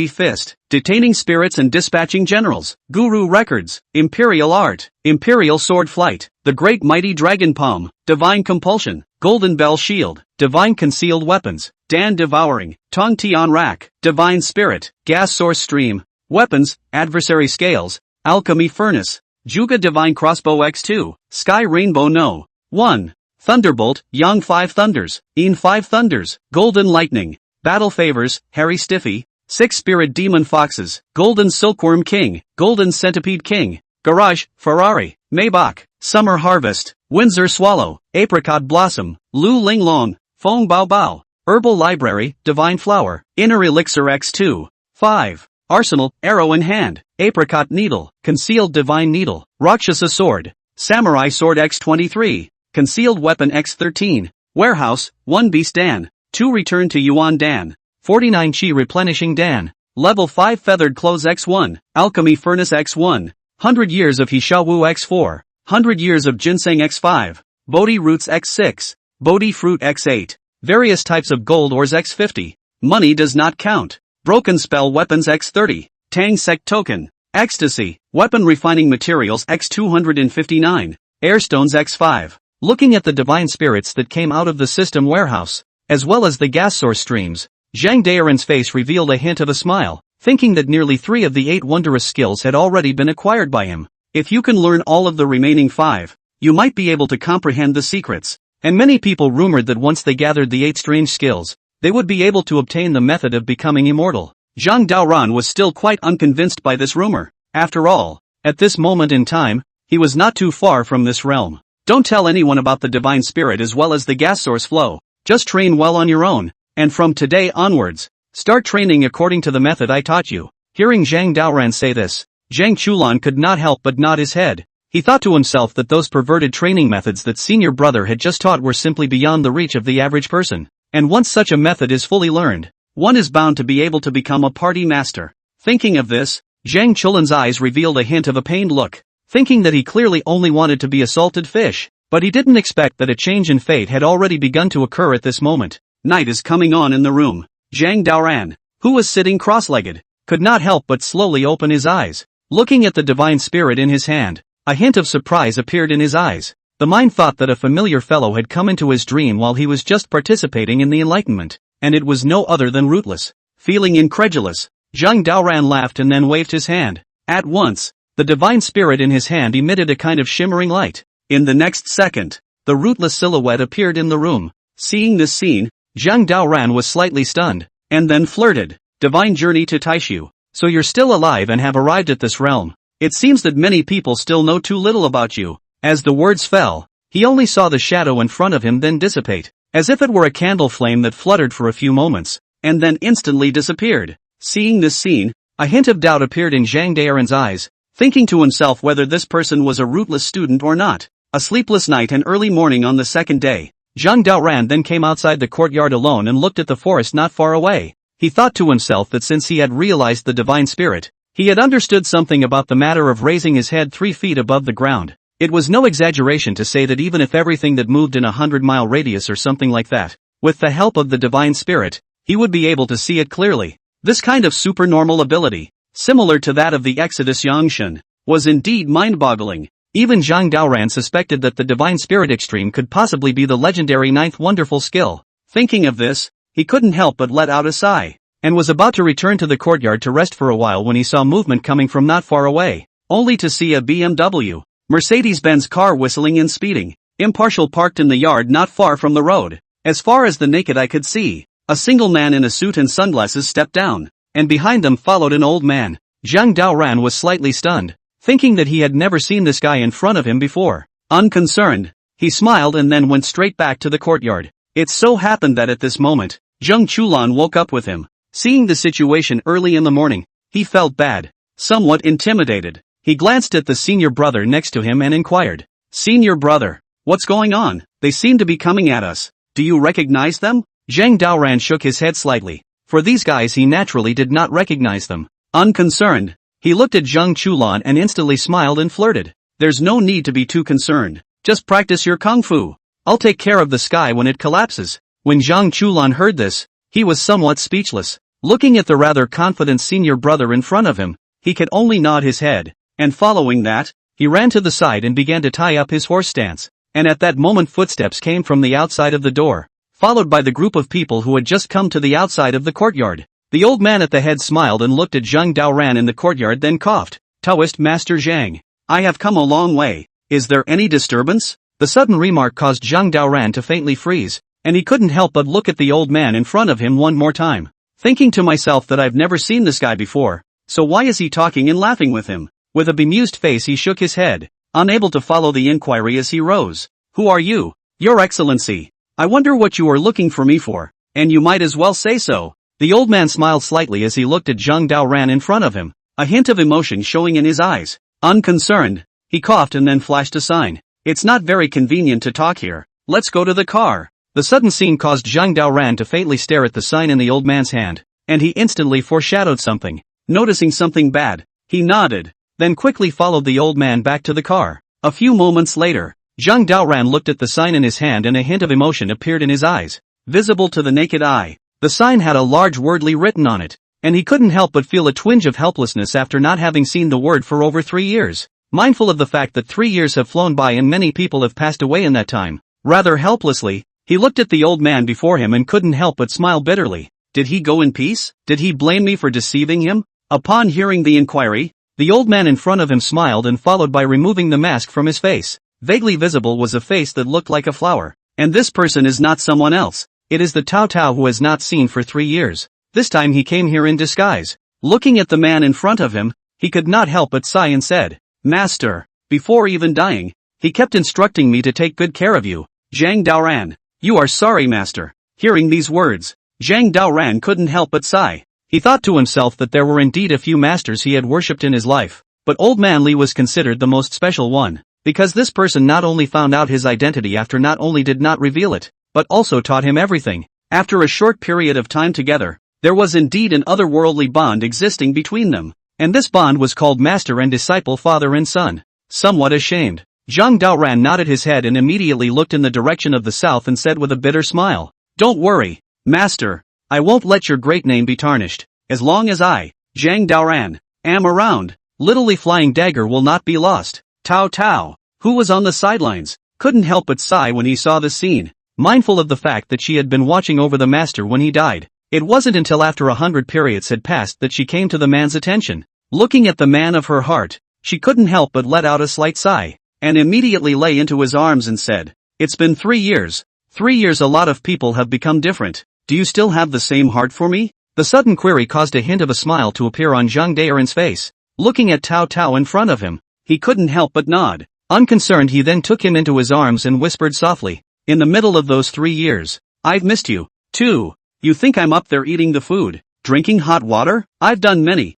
[SPEAKER 1] fist, detaining spirits and dispatching generals, guru records, imperial art, imperial sword flight, the great mighty dragon palm, divine compulsion, golden bell shield, divine concealed weapons, Dan devouring, Tong Tian rack, divine spirit, gas source stream, weapons, adversary scales, alchemy furnace, Juga divine crossbow x2, sky rainbow no. 1. Thunderbolt, Yang 5 thunders, In 5 thunders, golden lightning, battle favors, Harry Stiffy, 6 spirit demon foxes, golden silkworm king, golden centipede king, garage, Ferrari, Maybach, summer harvest, Windsor swallow, apricot blossom, Lu Ling long, Fong bao bao, herbal library, divine flower, inner elixir x2, 5. Arsenal, arrow in hand, apricot needle, concealed divine needle, Rakshasa sword, samurai sword x23, concealed weapon x13, warehouse, 1 beast Dan, 2 return to Yuan Dan, 49 chi replenishing Dan, level 5 feathered clothes x1, alchemy furnace x1, 100 years of Hishawu x4, 100 years of ginseng x5, Bodhi roots x6, Bodhi fruit x8, various types of gold ores x50, money does not count, broken spell weapons x30, Tang sect token, ecstasy, weapon refining materials x259, airstones x5. Looking at the divine spirits that came out of the system warehouse, as well as the gas source streams, Zhang Daoran's face revealed a hint of a smile, thinking that nearly 3 of the 8 wondrous skills had already been acquired by him. If you can learn all of the remaining 5, you might be able to comprehend the secrets. And many people rumored that once they gathered the 8 strange skills, they would be able to obtain the method of becoming immortal. Zhang Daoran was still quite unconvinced by this rumor. After all, at this moment in time, he was not too far from this realm. Don't tell anyone about the divine spirit as well as the gas source flow. Just train well on your own, and from today onwards, start training according to the method I taught you. Hearing Zhang Daoran say this, Zhang Chulan could not help but nod his head. He thought to himself that those perverted training methods that senior brother had just taught were simply beyond the reach of the average person. And once such a method is fully learned, one is bound to be able to become a party master. Thinking of this, Zhang Chulan's eyes revealed a hint of a pained look, thinking that he clearly only wanted to be a salted fish. But he didn't expect that a change in fate had already begun to occur at this moment. Night is coming on in the room. Zhang Daoran, who was sitting cross-legged, could not help but slowly open his eyes. Looking at the divine spirit in his hand, a hint of surprise appeared in his eyes. The mind thought that a familiar fellow had come into his dream while he was just participating in the enlightenment, and it was no other than Rootless. Feeling incredulous, Zhang Daoran laughed and then waved his hand. At once, the divine spirit in his hand emitted a kind of shimmering light. In the next second, the Rootless silhouette appeared in the room. Seeing this scene, Zhang Daoran was slightly stunned, and then flirted. Divine journey to Taishu. So you're still alive and have arrived at this realm. It seems that many people still know too little about you." As the words fell, he only saw the shadow in front of him then dissipate, as if it were a candle flame that fluttered for a few moments, and then instantly disappeared. Seeing this scene, a hint of doubt appeared in Zhang Daren's eyes, thinking to himself whether this person was a rootless student or not. A sleepless night and early morning on the second day, Zhang Daoran then came outside the courtyard alone and looked at the forest not far away. He thought to himself that since he had realized the divine spirit, he had understood something about the matter of raising his head 3 feet above the ground. It was no exaggeration to say that even if everything that moved in a 100-mile radius or something like that, with the help of the divine spirit, he would be able to see it clearly. This kind of supernormal ability, similar to that of the Exodus Yangshan, was indeed mind-boggling. Even Zhang Daoran suspected that the divine spirit extreme could possibly be the legendary ninth wonderful skill. Thinking of this, he couldn't help but let out a sigh, and was about to return to the courtyard to rest for a while when he saw movement coming from not far away, only to see a BMW Mercedes-Benz car whistling and speeding, impartial parked in the yard not far from the road. As far as the naked eye could see, a single man in a suit and sunglasses stepped down, and behind them followed an old man. Zhang Daoran was slightly stunned, thinking that he had never seen this guy in front of him before. Unconcerned, he smiled and then went straight back to the courtyard. It so happened that at this moment, Zheng Chulan woke up with him. Seeing the situation early in the morning, he felt bad, somewhat intimidated. He glanced at the senior brother next to him and inquired, "Senior brother, what's going on? They seem to be coming at us. Do you recognize them?" Zhang Daoran shook his head slightly. For these guys he naturally did not recognize them. Unconcerned, he looked at Zheng Chulan and instantly smiled and flirted. "There's no need to be too concerned. Just practice your kung fu. I'll take care of the sky when it collapses." When Zheng Chulan heard this, he was somewhat speechless. Looking at the rather confident senior brother in front of him, he could only nod his head. And following that, he ran to the side and began to tie up his horse stance. And at that moment footsteps came from the outside of the door, followed by the group of people who had just come to the outside of the courtyard. The old man at the head smiled and looked at Zhang Daoran in the courtyard, then coughed. "Taoist Master Zhang, I have come a long way. Is there any disturbance?" The sudden remark caused Zhang Daoran to faintly freeze, and he couldn't help but look at the old man in front of him one more time. Thinking to myself that I've never seen this guy before, so why is he talking and laughing with him? With a bemused face he shook his head, unable to follow the inquiry as he rose. "Who are you, Your Excellency? I wonder what you are looking for me for, and you might as well say so." The old man smiled slightly as he looked at Zhang Daoran in front of him, a hint of emotion showing in his eyes. Unconcerned, he coughed and then flashed a sign. "It's not very convenient to talk here. Let's go to the car." The sudden scene caused Zhang Daoran to faintly stare at the sign in the old man's hand, and he instantly foreshadowed something. Noticing something bad, he nodded, then quickly followed the old man back to the car. A few moments later, Zhang Daoran looked at the sign in his hand and a hint of emotion appeared in his eyes. Visible to the naked eye, the sign had a large word "Li" written on it, and he couldn't help but feel a twinge of helplessness after not having seen the word for over 3 years. Mindful of the fact that 3 years have flown by and many people have passed away in that time, rather helplessly, he looked at the old man before him and couldn't help but smile bitterly. Did he go in peace? Did he blame me for deceiving him? Upon hearing the inquiry, the old man in front of him smiled and followed by removing the mask from his face. Vaguely visible was a face that looked like a flower. And this person is not someone else. It is the Tao Tao who has not seen for 3 years. This time he came here in disguise. Looking at the man in front of him, he could not help but sigh and said, "Master." Before even dying, he kept instructing me to take good care of you, Zhang Daoran. "You are sorry, master." Hearing these words, Zhang Daoran couldn't help but sigh. He thought to himself that there were indeed a few masters he had worshipped in his life, but Old Man Li was considered the most special one, because this person not only found out his identity after not only did not reveal it, but also taught him everything. After a short period of time together, there was indeed an otherworldly bond existing between them, and this bond was called master and disciple, father and son. Somewhat ashamed, Zhang Daoran nodded his head and immediately looked in the direction of the south and said with a bitter smile, "Don't worry, master. I won't let your great name be tarnished. As long as I, Zhang Daoran, am around, Little Li Flying Dagger will not be lost." Tao Tao, who was on the sidelines, couldn't help but sigh when he saw the scene, mindful of the fact that she had been watching over the master when he died. It wasn't until after 100 periods had passed that she came to the man's attention. Looking at the man of her heart, she couldn't help but let out a slight sigh, and immediately lay into his arms and said, "It's been 3 years. 3 years. A lot of people have become different. Do you still have the same heart for me?" The sudden query caused a hint of a smile to appear on Zhang Daoran's face. looking at Tao Tao in front of him. He couldn't help but nod. Unconcerned, he then took him into his arms and whispered softly, "In the middle of those 3 years, I've missed you, too. You think I'm up there eating the food, drinking hot water? I've done many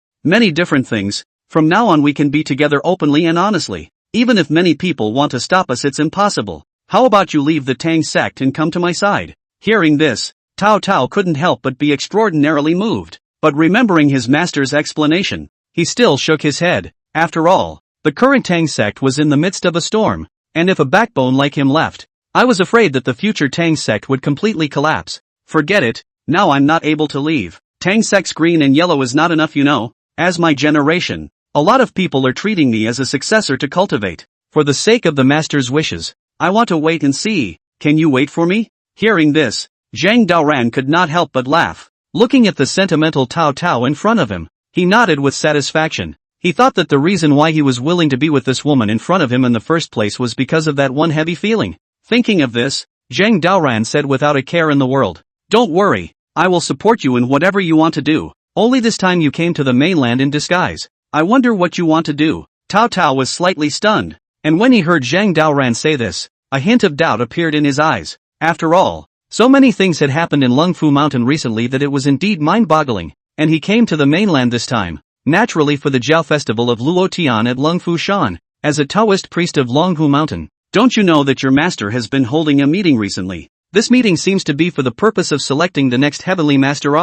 [SPEAKER 1] different things. From now on we can be together openly and honestly. Even if many people want to stop us, it's impossible. How about you leave the Tang sect and come to my side?" Hearing this, Tao Tao couldn't help but be extraordinarily moved. But remembering his master's explanation, he still shook his head. After all, the current Tang sect was in the midst of a storm, and if a backbone like him left, I was afraid that the future Tang sect would completely collapse. Forget it, now I'm not able to leave. Tang sect's green and yellow is not enough, you know. As my generation, a lot of people are treating me as a successor to cultivate. For the sake of the master's wishes, I want to wait and see. Can you wait for me? Hearing this, Zhang Daoran could not help but laugh. Looking at the sentimental Tao Tao in front of him, he nodded with satisfaction. He thought that the reason why he was willing to be with this woman in front of him in the first place was because of that one heavy feeling. Thinking of this, Zhang Daoran said without a care in the world, "Don't worry, I will support you in whatever you want to do. Only this time you came to the mainland in disguise. I wonder what you want to do." Tao Tao was slightly stunned, and when he heard Zhang Daoran say this, a hint of doubt appeared in his eyes. After all, so many things had happened in Lungfu Mountain recently that it was indeed mind-boggling, and he came to the mainland this time, naturally for the Jiao festival of Luo Tian at Lungfu Shan, as a Taoist priest of Longhu Mountain. "Don't you know that your master has been holding a meeting recently? This meeting seems to be for the purpose of selecting the next Heavenly Master.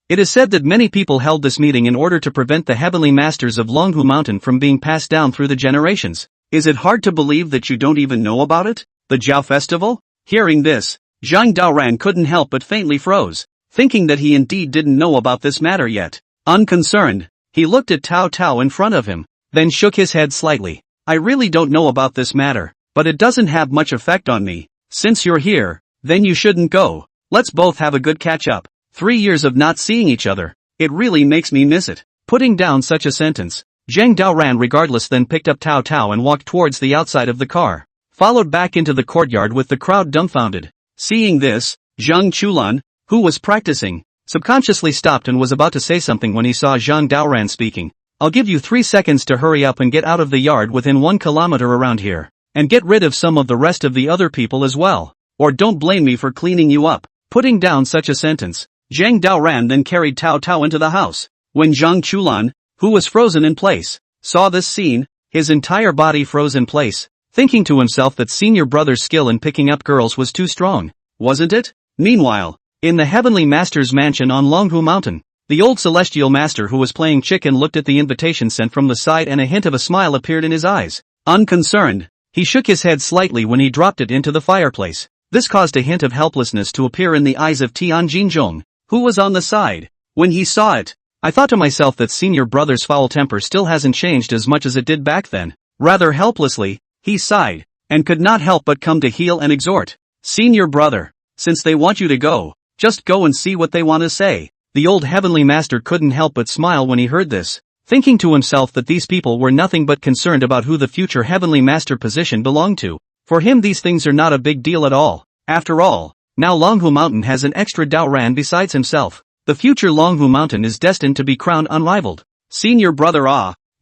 [SPEAKER 1] It is said that many people held this meeting in order to prevent the Heavenly Masters of Longhu Mountain from being passed down through the generations. Is it hard to believe that you don't even know about it? The Jiao festival?" Hearing this, Zhang Daoran couldn't help but faintly froze, thinking that he indeed didn't know about this matter yet. Unconcerned, he looked at Tao Tao in front of him, then shook his head slightly. "I really don't know about this matter, but it doesn't have much effect on me. Since you're here, then you shouldn't go. Let's both have a good catch-up. 3 years of not seeing each other, it really makes me miss it." Putting down such a sentence, Zhang Daoran regardless then picked up Tao Tao and walked towards the outside of the car, followed back into the courtyard with the crowd dumbfounded. Seeing this, Zhang Chulan, who was practicing, subconsciously stopped and was about to say something when he saw Zhang Daoran speaking. "I'll give you 3 seconds to hurry up and get out of the yard within 1 kilometer around here, and get rid of some of the rest of the other people as well, or don't blame me for cleaning you up." Putting down such a sentence, Zhang Daoran then carried Tao Tao into the house. When Zhang Chulan, who was frozen in place, saw this scene, his entire body froze in place, thinking to himself that senior brother's skill in picking up girls was too strong, wasn't it? Meanwhile, in the Heavenly Master's mansion on Longhu Mountain, the old celestial master who was playing chicken looked at the invitation sent from the side and a hint of a smile appeared in his eyes. Unconcerned, he shook his head slightly when he dropped it into the fireplace. This caused a hint of helplessness to appear in the eyes of Tian Jinzhong, who was on the side. When he saw it, I thought to myself that senior brother's foul temper still hasn't changed as much as it did back then. Rather helplessly, he sighed, and could not help but come to heel and exhort. "Senior brother, since they want you to go, just go and see what they want to say." The old Heavenly Master couldn't help but smile when he heard this, thinking to himself that these people were nothing but concerned about who the future Heavenly Master position belonged to. For him these things are not a big deal at all. After all, now Longhu Mountain has an extra Daoran besides himself. The future Longhu Mountain is destined to be crowned unrivaled. "Senior brother,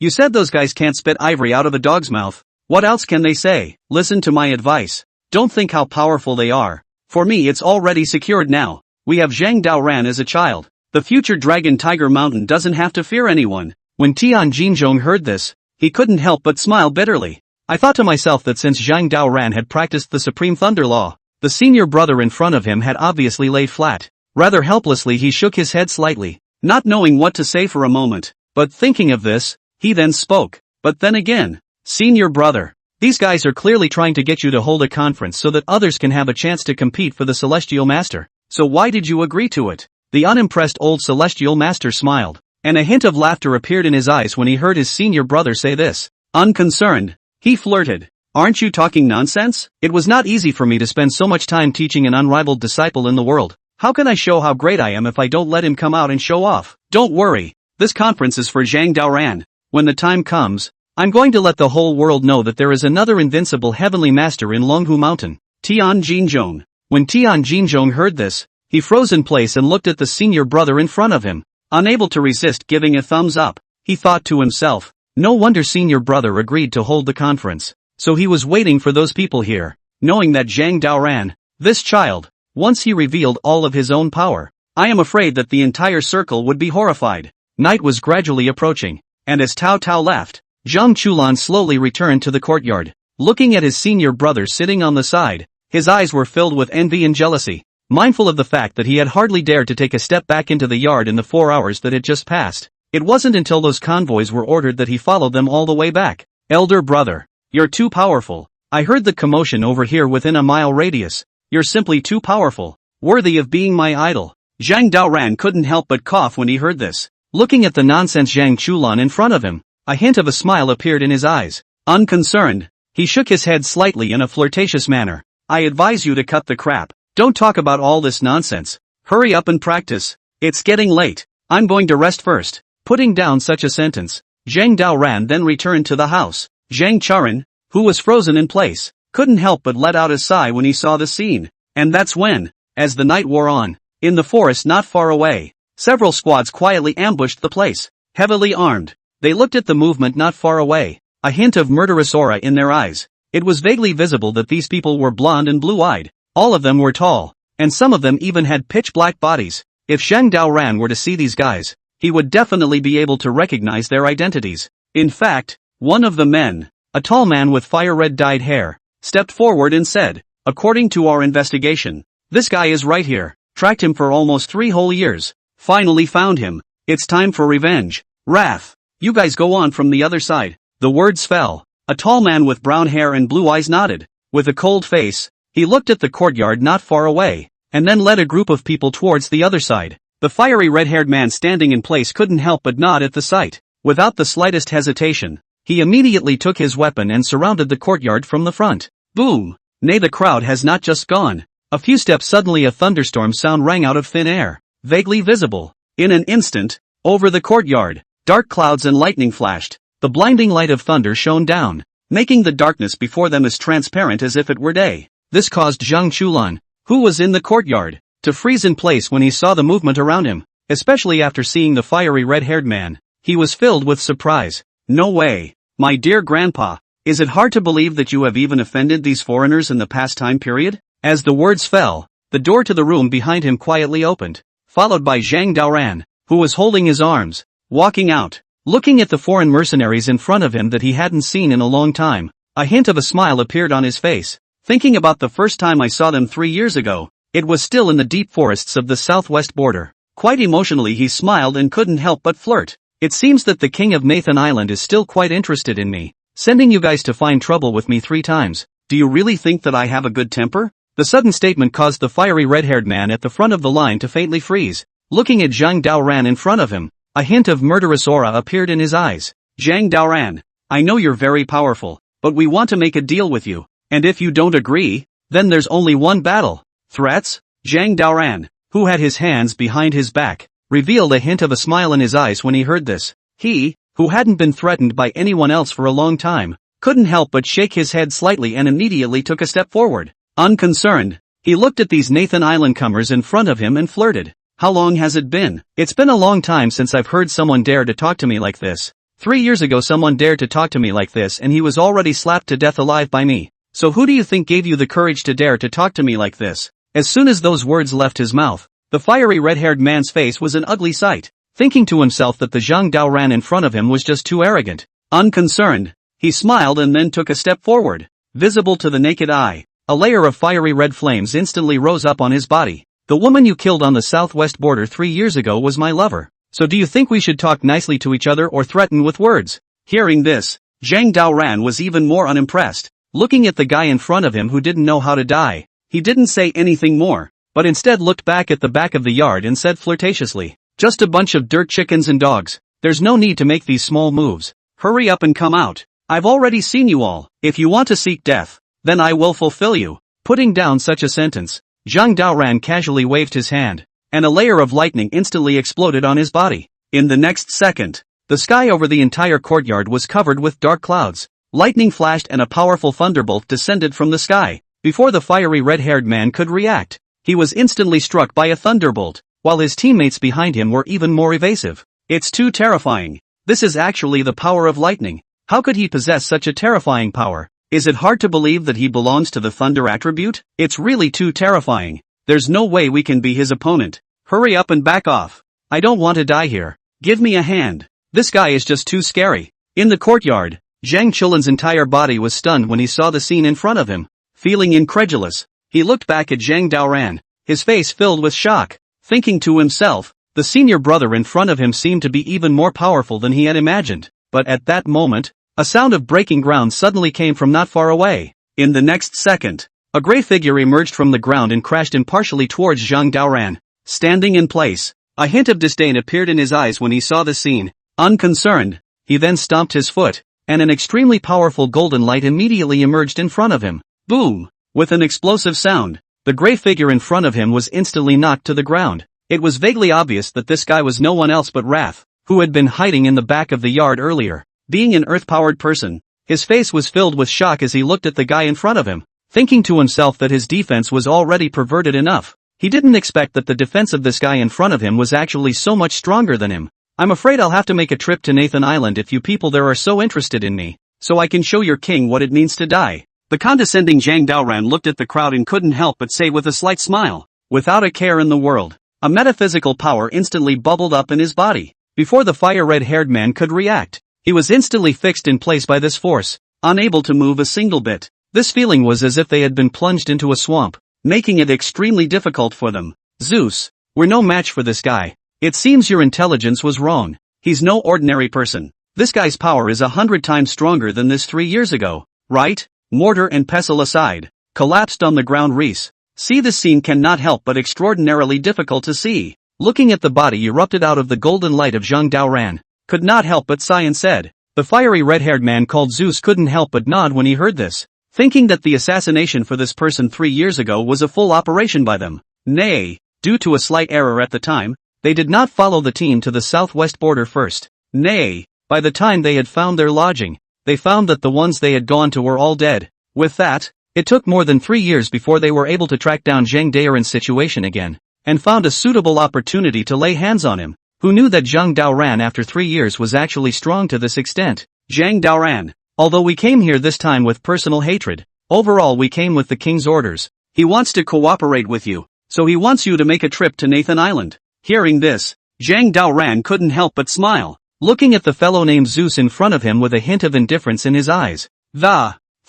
[SPEAKER 1] you said those guys can't spit ivory out of a dog's mouth. What else can they say? Listen to my advice. Don't think how powerful they are. For me it's already secured now. We have Zhang Daoran as a child. The future Dragon Tiger Mountain doesn't have to fear anyone." When Tian Jinzhong heard this, he couldn't help but smile bitterly. I thought to myself that since Zhang Daoran had practiced the Supreme Thunder Law, the senior brother in front of him had obviously laid flat. Rather helplessly he shook his head slightly, not knowing what to say for a moment, but thinking of this, he then spoke. "But then again, senior brother, these guys are clearly trying to get you to hold a conference so that others can have a chance to compete for the Celestial Master. So why did you agree to it?" The unimpressed old Celestial Master smiled, and a hint of laughter appeared in his eyes when he heard his senior brother say this. Unconcerned, he flirted. "Aren't you talking nonsense? It was not easy for me to spend so much time teaching an unrivaled disciple in the world. How can I show how great I am if I don't let him come out and show off? Don't worry, this conference is for Zhang Daoran. When the time comes, I'm going to let the whole world know that there is another invincible Heavenly Master in Longhu Mountain." Tian Jinzhong. When Tian Jinzhong heard this, he froze in place and looked at the senior brother in front of him, unable to resist giving a thumbs up. He thought to himself, No wonder senior brother agreed to hold the conference. So he was waiting for those people here, knowing that Zhang Daoran, this child, once he revealed all of his own power, I am afraid that the entire circle would be horrified. Night was gradually approaching, and as Tao Tao left, Zhang Chulan slowly returned to the courtyard. Looking at his senior brother sitting on the side, his eyes were filled with envy and jealousy, mindful of the fact that he had hardly dared to take a step back into the yard in the 4 hours that had just passed. It wasn't until those convoys were ordered that he followed them all the way back. Elder brother, you're too powerful. I heard the commotion over here within a mile radius. You're simply too powerful, worthy of being my idol. Zhang Daoran couldn't help but cough when he heard this. Looking at the nonsense Zhang Chulan in front of him, a hint of a smile appeared in his eyes. Unconcerned, he shook his head slightly in a flirtatious manner. I advise you to cut the crap. Don't talk about all this nonsense. Hurry up and practice. It's getting late. I'm going to rest first. Putting down such a sentence, Zhang Daoran then returned to the house. Zhang Charan, who was frozen in place, couldn't help but let out a sigh when he saw the scene. And that's when, as the night wore on, in the forest not far away, several squads quietly ambushed the place, heavily armed. They looked at the movement not far away, a hint of murderous aura in their eyes. It was vaguely visible that these people were blonde and blue-eyed. All of them were tall, and some of them even had pitch-black bodies. If Zhang Daoran were to see these guys, he would definitely be able to recognize their identities. In fact, one of the men, a tall man with fire-red dyed hair, stepped forward and said, according to our investigation, this guy is right here. Tracked him for almost 3 whole years. Finally found him. It's time for revenge. Wrath. You guys go on from the other side. The words fell. A tall man with brown hair and blue eyes nodded. With a cold face, he looked at the courtyard not far away, and then led a group of people towards the other side. The fiery red-haired man standing in place couldn't help but nod at the sight. Without the slightest hesitation, he immediately took his weapon and surrounded the courtyard from the front. Boom! Nay, the crowd has not just gone. A few steps suddenly a thunderstorm sound rang out of thin air, vaguely visible. In an instant, over the courtyard, dark clouds and lightning flashed. The blinding light of thunder shone down, making the darkness before them as transparent as if it were day. This caused Zhang Chulan, who was in the courtyard, to freeze in place when he saw the movement around him, especially after seeing the fiery red-haired man. He was filled with surprise. No way, my dear grandpa, is it hard to believe that you have even offended these foreigners in the past time period? As the words fell, the door to the room behind him quietly opened, followed by Zhang Daoran, who was holding his arms, walking out. Looking at the foreign mercenaries in front of him that he hadn't seen in a long time, a hint of a smile appeared on his face. Thinking about the first time I saw them 3 years ago, it was still in the deep forests of the southwest border. Quite emotionally he smiled and couldn't help but flirt. It seems that the king of Nathan Island is still quite interested in me, sending you guys to find trouble with me 3 times. Do you really think that I have a good temper? The sudden statement caused the fiery red-haired man at the front of the line to faintly freeze. Looking at Zhang Daoran in front of him, a hint of murderous aura appeared in his eyes. Zhang Daoran, I know you're very powerful, but we want to make a deal with you, and if you don't agree, then there's only one battle. Threats? Zhang Daoran, who had his hands behind his back, revealed a hint of a smile in his eyes when he heard this. He, who hadn't been threatened by anyone else for a long time, couldn't help but shake his head slightly and immediately took a step forward. Unconcerned, he looked at these Nathan Island comers in front of him and flirted. How long has it been? It's been a long time since I've heard someone dare to talk to me like this. 3 years ago someone dared to talk to me like this and he was already slapped to death alive by me. So who do you think gave you the courage to dare to talk to me like this? As soon as those words left his mouth, the fiery red-haired man's face was an ugly sight, thinking to himself that the Zhang Daoran in front of him was just too arrogant. Unconcerned, he smiled and then took a step forward. Visible to the naked eye, a layer of fiery red flames instantly rose up on his body. The woman you killed on the southwest border 3 years ago was my lover. So do you think we should talk nicely to each other or threaten with words? Hearing this, Zhang Daoran was even more unimpressed. Looking at the guy in front of him who didn't know how to die, he didn't say anything more, but instead looked back at the back of the yard and said flirtatiously, just a bunch of dirt chickens and dogs. There's no need to make these small moves. Hurry up and come out. I've already seen you all. If you want to seek death, then I will fulfill you. Putting down such a sentence, Zhang Daoran casually waved his hand, and a layer of lightning instantly exploded on his body. In the next second, the sky over the entire courtyard was covered with dark clouds. Lightning flashed and a powerful thunderbolt descended from the sky. Before the fiery red-haired man could react, he was instantly struck by a thunderbolt, while his teammates behind him were even more evasive. It's too terrifying. This is actually the power of lightning. How could he possess such a terrifying power? Is it hard to believe that he belongs to the thunder attribute? It's really too terrifying. There's no way we can be his opponent. Hurry up and back off. I don't want to die here. Give me a hand. This guy is just too scary. In the courtyard, Zhang Qilin's entire body was stunned when he saw the scene in front of him. Feeling incredulous, he looked back at Zhang Daoran, his face filled with shock, thinking to himself, the senior brother in front of him seemed to be even more powerful than he had imagined. But at that moment, a sound of breaking ground suddenly came from not far away. In the next second, a gray figure emerged from the ground and crashed impartially towards Zhang Daoran. Standing in place, a hint of disdain appeared in his eyes when he saw the scene. Unconcerned, he then stomped his foot, and an extremely powerful golden light immediately emerged in front of him. Boom! With an explosive sound, the gray figure in front of him was instantly knocked to the ground. It was vaguely obvious that this guy was no one else but Wrath, who had been hiding in the back of the yard earlier. Being an earth-powered person, his face was filled with shock as he looked at the guy in front of him, thinking to himself that his defense was already perverted enough. He didn't expect that the defense of this guy in front of him was actually so much stronger than him. I'm afraid I'll have to make a trip to Nathan Island if you people there are so interested in me, so I can show your king what it means to die. The condescending Zhang Daoran looked at the crowd and couldn't help but say with a slight smile, without a care in the world, a metaphysical power instantly bubbled up in his body. Before the fire-red-haired man could react, he was instantly fixed in place by this force, unable to move a single bit. This feeling was as if they had been plunged into a swamp, making it extremely difficult for them. Zeus, we're no match for this guy. It seems your intelligence was wrong. He's no ordinary person. This guy's power is 100 times stronger than this 3 years ago, right? Mortar and pestle aside, collapsed on the ground. Reese. See, this scene cannot help but extraordinarily difficult to see. Looking at the body erupted out of the golden light of Zhang Daoran, could not help but sigh and said. The fiery red-haired man called Zeus couldn't help but nod when he heard this, thinking that the assassination for this person 3 years ago was a full operation by them. Nay, due to a slight error at the time, they did not follow the team to the southwest border first. Nay, by the time they had found their lodging, they found that the ones they had gone to were all dead. With that, it took more than 3 years before they were able to track down Zhang Daoran's situation again, and found a suitable opportunity to lay hands on him. Who knew that Zhang Daoran after 3 years was actually strong to this extent? Zhang Daoran, although we came here this time with personal hatred, overall we came with the king's orders. He wants to cooperate with you, so he wants you to make a trip to Nathan Island. Hearing this, Zhang Daoran couldn't help but smile, looking at the fellow named Zeus in front of him with a hint of indifference in his eyes.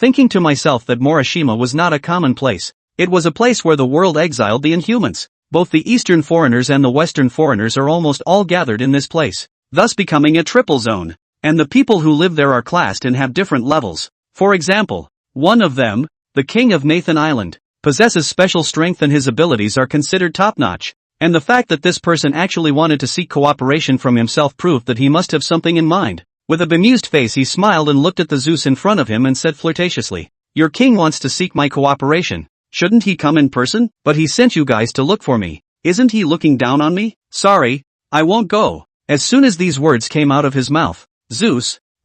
[SPEAKER 1] Thinking to myself that Morishima was not a common place. It was a place where the world exiled the Inhumans. Both the Eastern foreigners and the Western foreigners are almost all gathered in this place, thus becoming a triple zone. And the people who live there are classed and have different levels. For example, one of them, the king of Nathan Island, possesses special strength and his abilities are considered top-notch. And the fact that this person actually wanted to seek cooperation from himself proved that he must have something in mind. With a bemused face he smiled and looked at the Zeus in front of him and said flirtatiously, your king wants to seek my cooperation. Shouldn't he come in person? But he sent you guys to look for me. Isn't he looking down on me? Sorry, I won't go. As soon as these words came out of his mouth,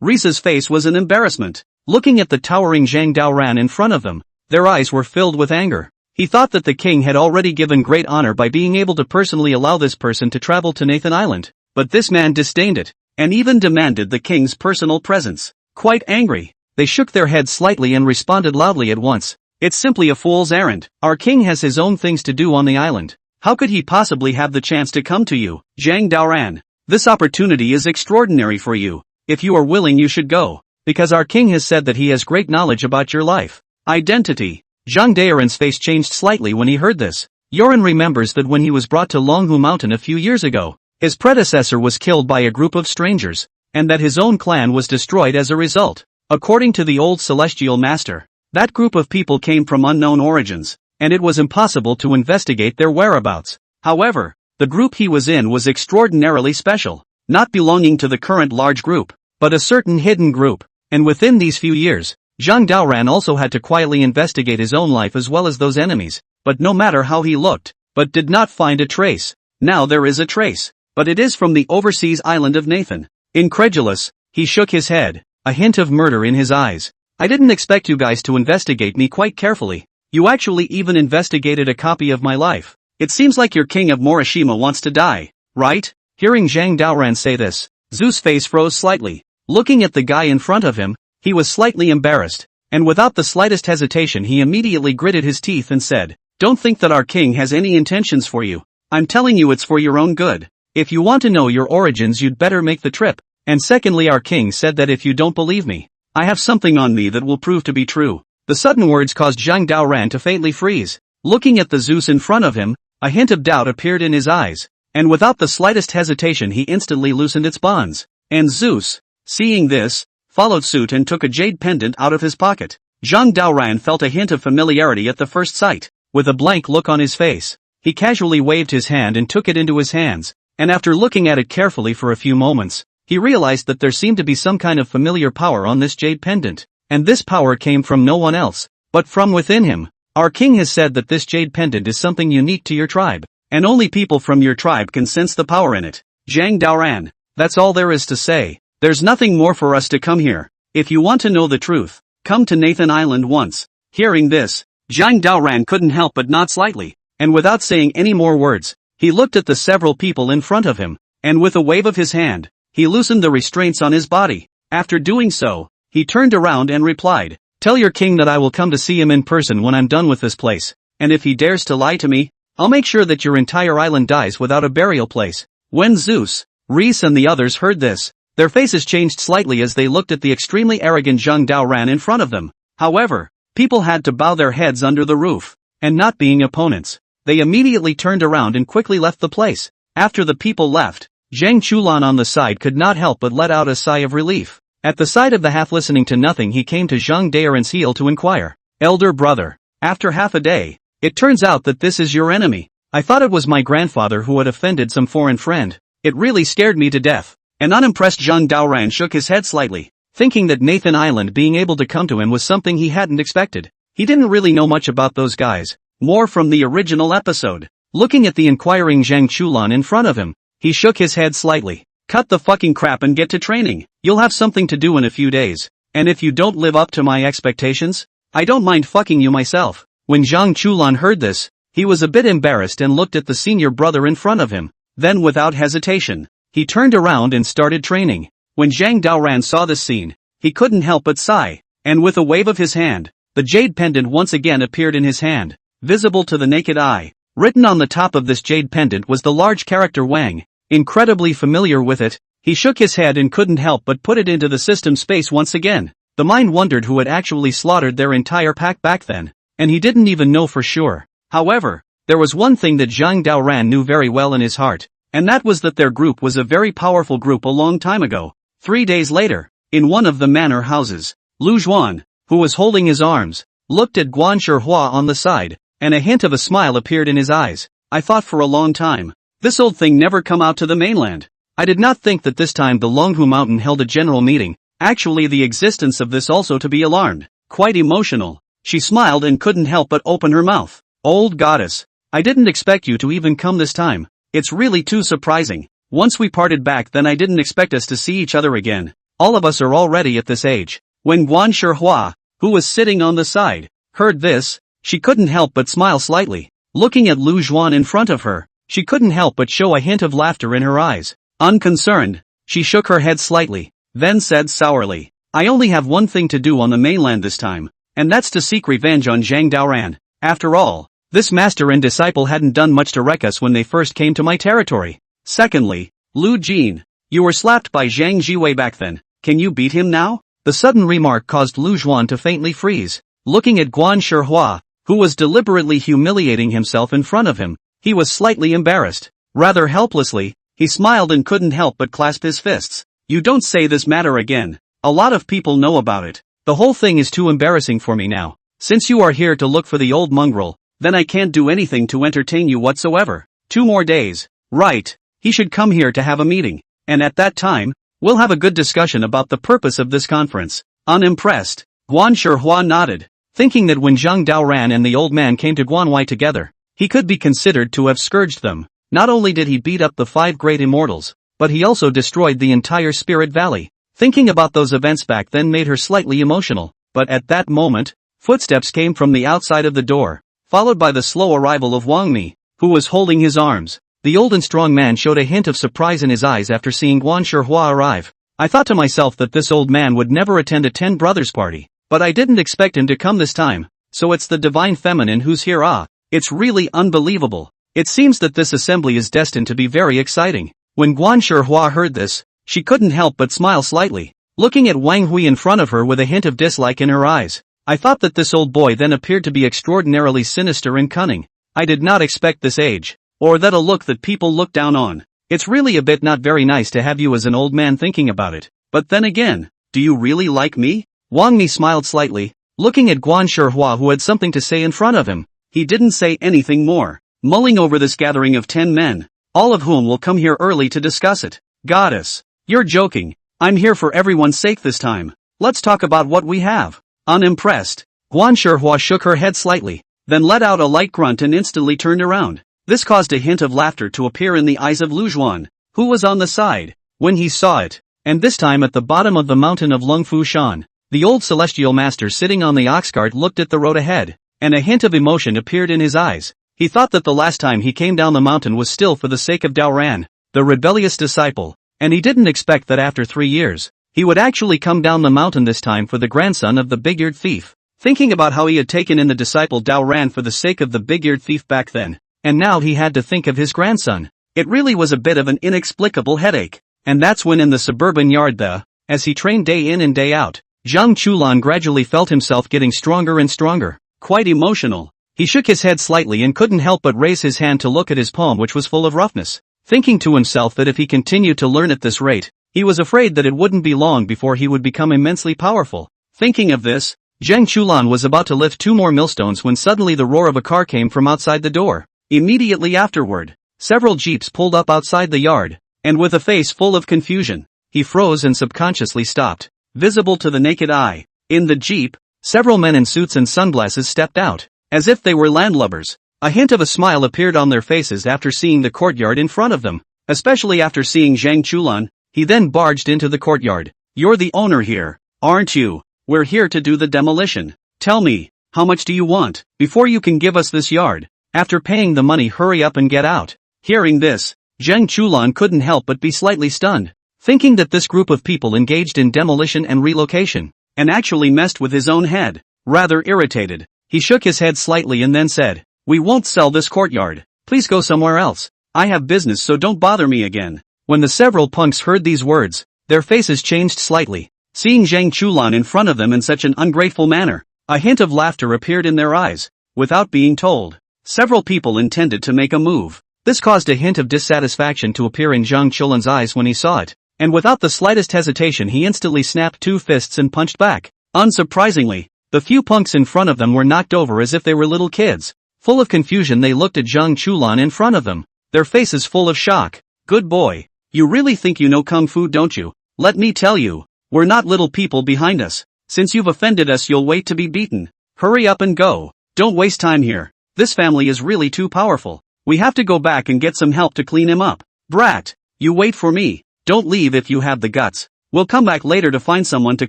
[SPEAKER 1] Reese's face was an embarrassment. Looking at the towering Zhang Daoran in front of them, their eyes were filled with anger. He thought that the king had already given great honor by being able to personally allow this person to travel to Nathan Island, but this man disdained it, and even demanded the king's personal presence. Quite angry, they shook their heads slightly and responded loudly at once. It's simply a fool's errand. Our king has his own things to do on the island. How could he possibly have the chance to come to you? Zhang Daoran, this opportunity is extraordinary for you. If you are willing you should go, because our king has said that he has great knowledge about your life. Identity. Zhang Daoran's face changed slightly when he heard this. Yoren remembers that when he was brought to Longhu Mountain a few years ago, his predecessor was killed by a group of strangers, and that his own clan was destroyed as a result. According to the old celestial master, that group of people came from unknown origins, and it was impossible to investigate their whereabouts. However, the group he was in was extraordinarily special, not belonging to the current large group, but a certain hidden group, and within these few years, Zhang Daoran also had to quietly investigate his own life as well as those enemies, but no matter how he looked, but did not find a trace. Now there is a trace, but it is from the overseas island of Nathan. Incredulous, he shook his head, a hint of murder in his eyes. I didn't expect you guys to investigate me quite carefully. You actually even investigated a copy of my life. It seems like your king of Morishima wants to die, right? Hearing Zhang Daoran say this, Zeus' face froze slightly. Looking at the guy in front of him, he was slightly embarrassed, and without the slightest hesitation he immediately gritted his teeth and said, "Don't think that our king has any intentions for you. I'm telling you it's for your own good. If you want to know your origins you'd better make the trip. And secondly, our king said that if you don't believe me, I have something on me that will prove to be true." The sudden words caused Zhang Daoran to faintly freeze. Looking at the Zeus in front of him, a hint of doubt appeared in his eyes, and without the slightest hesitation he instantly loosened its bonds. And Zeus, seeing this, followed suit and took a jade pendant out of his pocket. Zhang Daoran felt a hint of familiarity at the first sight. With a blank look on his face, he casually waved his hand and took it into his hands, and after looking at it carefully for a few moments, he realized that there seemed to be some kind of familiar power on this jade pendant, and this power came from no one else, but from within him. Our king has said that this jade pendant is something unique to your tribe, and only people from your tribe can sense the power in it. Zhang Daoran, that's all there is to say. There's nothing more for us to come here. If you want to know the truth, come to Nathan Island once. Hearing this, Zhang Daoran couldn't help but nod slightly, and without saying any more words, he looked at the several people in front of him, and with a wave of his hand, he loosened the restraints on his body. After doing so, he turned around and replied, "Tell your king that I will come to see him in person when I'm done with this place, and if he dares to lie to me, I'll make sure that your entire island dies without a burial place." When Zeus, Reese and the others heard this, their faces changed slightly as they looked at the extremely arrogant Zhang Daoran in front of them. However, people had to bow their heads under the roof, and not being opponents, they immediately turned around and quickly left the place. After the people left, Zhang Chulan on the side could not help but let out a sigh of relief. At the sight of the half listening to nothing he came to Zhang Daoran's heel to inquire, "Elder brother, after half a day, it turns out that this is your enemy. I thought it was my grandfather who had offended some foreign friend. It really scared me to death." An unimpressed Zhang Daoran shook his head slightly, thinking that Nathan Island being able to come to him was something he hadn't expected. He didn't really know much about those guys, more from the original episode. Looking at the inquiring Zhang Chulan in front of him, he shook his head slightly. "Cut the fucking crap and get to training. You'll have something to do in a few days, and if you don't live up to my expectations, I don't mind fucking you myself." When Zhang Chulan heard this, he was a bit embarrassed and looked at the senior brother in front of him. Then without hesitation, he turned around and started training. When Zhang Daoran saw this scene, he couldn't help but sigh, and with a wave of his hand, the jade pendant once again appeared in his hand, visible to the naked eye. Written on the top of this jade pendant was the large character Wang. Incredibly familiar with it, he shook his head and couldn't help but put it into the system space once again. The mind wondered who had actually slaughtered their entire pack back then, and he didn't even know for sure. However, there was one thing that Zhang Daoran knew very well in his heart, and that was that their group was a very powerful group a long time ago. 3 days later, in one of the manor houses, Lu Zhuan, who was holding his arms, looked at Guan Shihua on the side, and a hint of a smile appeared in his eyes. "I thought for a long time, this old thing never come out to the mainland. I did not think that this time the Longhu Mountain held a general meeting, actually the existence of this also to be alarmed." Quite emotional, she smiled and couldn't help but open her mouth. "Old goddess, I didn't expect you to even come this time. It's really too surprising. Once we parted back then I didn't expect us to see each other again. All of us are already at this age." When Guan Shihua, who was sitting on the side, heard this, she couldn't help but smile slightly. Looking at Lu Zhuan in front of her, she couldn't help but show a hint of laughter in her eyes. Unconcerned, she shook her head slightly, then said sourly, "I only have one thing to do on the mainland this time, and that's to seek revenge on Zhang Daoran. After all, this master and disciple hadn't done much to wreck us when they first came to my territory. Secondly, Lu Jin, you were slapped by Zhang Jiwei back then, can you beat him now?" The sudden remark caused Lu Zhuan to faintly freeze. Looking at Guan Shihua, who was deliberately humiliating himself in front of him, he was slightly embarrassed. Rather helplessly, he smiled and couldn't help but clasp his fists. "You don't say this matter again. A lot of people know about it. The whole thing is too embarrassing for me now. Since you are here to look for the old mongrel, then I can't do anything to entertain you whatsoever. 2 more days, right? He should come here to have a meeting, and at that time, we'll have a good discussion about the purpose of this conference." Unimpressed, Guan Shihua nodded, thinking that when Zhang Daoran and the old man came to Guanwei together, he could be considered to have scourged them. Not only did he beat up the 5 great immortals, but he also destroyed the entire Spirit Valley. Thinking about those events back then made her slightly emotional, but at that moment, footsteps came from the outside of the door, followed by the slow arrival of Wang Mi, who was holding his arms. The old and strong man showed a hint of surprise in his eyes after seeing Guan Shihua arrive. I thought to myself that this old man would never attend a 10 brothers party, but I didn't expect him to come this time. So it's the divine feminine who's here. It's really unbelievable. It seems that this assembly is destined to be very exciting. When Guan Shihua heard this, she couldn't help but smile slightly, looking at Wang Hui in front of her with a hint of dislike in her eyes. I thought that this old boy then appeared to be extraordinarily sinister and cunning. I did not expect this age, or that a look that people look down on. It's really a bit not very nice to have you as an old man thinking about it. But then again, do you really like me? Wang Ni smiled slightly, looking at Guan Shihua who had something to say in front of him. He didn't say anything more, mulling over this gathering of 10 men, all of whom will come here early to discuss it. Goddess, you're joking. I'm here for everyone's sake this time. Let's talk about what we have. Unimpressed, Guan Shihua shook her head slightly, then let out a light grunt and instantly turned around. This caused a hint of laughter to appear in the eyes of Lu Zhuan, who was on the side, when he saw it. And this time at the bottom of the mountain of Lungfu Shan, the old celestial master sitting on the ox cart looked at the road ahead, and a hint of emotion appeared in his eyes. He thought that the last time he came down the mountain was still for the sake of Daoran, the rebellious disciple, and he didn't expect that after 3 years, he would actually come down the mountain this time for the grandson of the big-eared thief. Thinking about how he had taken in the disciple Daoran for the sake of the big-eared thief back then, and now he had to think of his grandson. It really was a bit of an inexplicable headache. And that's when in the suburban yard as he trained day in and day out, Zhang Chulan gradually felt himself getting stronger and stronger, quite emotional. He shook his head slightly and couldn't help but raise his hand to look at his palm which was full of roughness, thinking to himself that if he continued to learn at this rate, he was afraid that it wouldn't be long before he would become immensely powerful. Thinking of this, Zhang Chulan was about to lift 2 more millstones when suddenly the roar of a car came from outside the door. Immediately afterward, several jeeps pulled up outside the yard, and with a face full of confusion, he froze and subconsciously stopped, visible to the naked eye. In the jeep, several men in suits and sunglasses stepped out, as if they were landlubbers. A hint of a smile appeared on their faces after seeing the courtyard in front of them, especially after seeing Zhang Chulan. He then barged into the courtyard. You're the owner here, aren't you? We're here to do the demolition. Tell me, how much do you want, before you can give us this yard? After paying the money, hurry up and get out. Hearing this, Zhang Chulan couldn't help but be slightly stunned, thinking that this group of people engaged in demolition and relocation, and actually messed with his own head. Rather irritated, he shook his head slightly and then said, "We won't sell this courtyard. Please go somewhere else. I have business, so don't bother me again." When the several punks heard these words, their faces changed slightly. Seeing Zhang Chulan in front of them in such an ungrateful manner, a hint of laughter appeared in their eyes. Without being told, several people intended to make a move. This caused a hint of dissatisfaction to appear in Zhang Chulan's eyes when he saw it, and without the slightest hesitation he instantly snapped 2 fists and punched back. Unsurprisingly, the few punks in front of them were knocked over as if they were little kids. Full of confusion they looked at Zhang Chulan in front of them, their faces full of shock. "Good boy. You really think you know Kung Fu, don't you? Let me tell you, we're not little people behind us. Since you've offended us, you'll wait to be beaten. Hurry up and go. Don't waste time here. This family is really too powerful. We have to go back and get some help to clean him up. Brat, you wait for me. Don't leave if you have the guts. We'll come back later to find someone to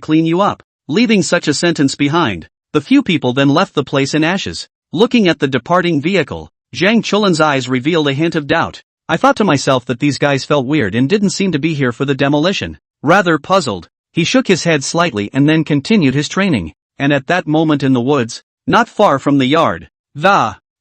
[SPEAKER 1] clean you up." Leaving such a sentence behind, the few people then left the place in ashes. Looking at the departing vehicle, Zhang Chulan's eyes revealed a hint of doubt. I thought to myself that these guys felt weird and didn't seem to be here for the demolition. Rather puzzled, he shook his head slightly and then continued his training. And at that moment in the woods, not far from the yard,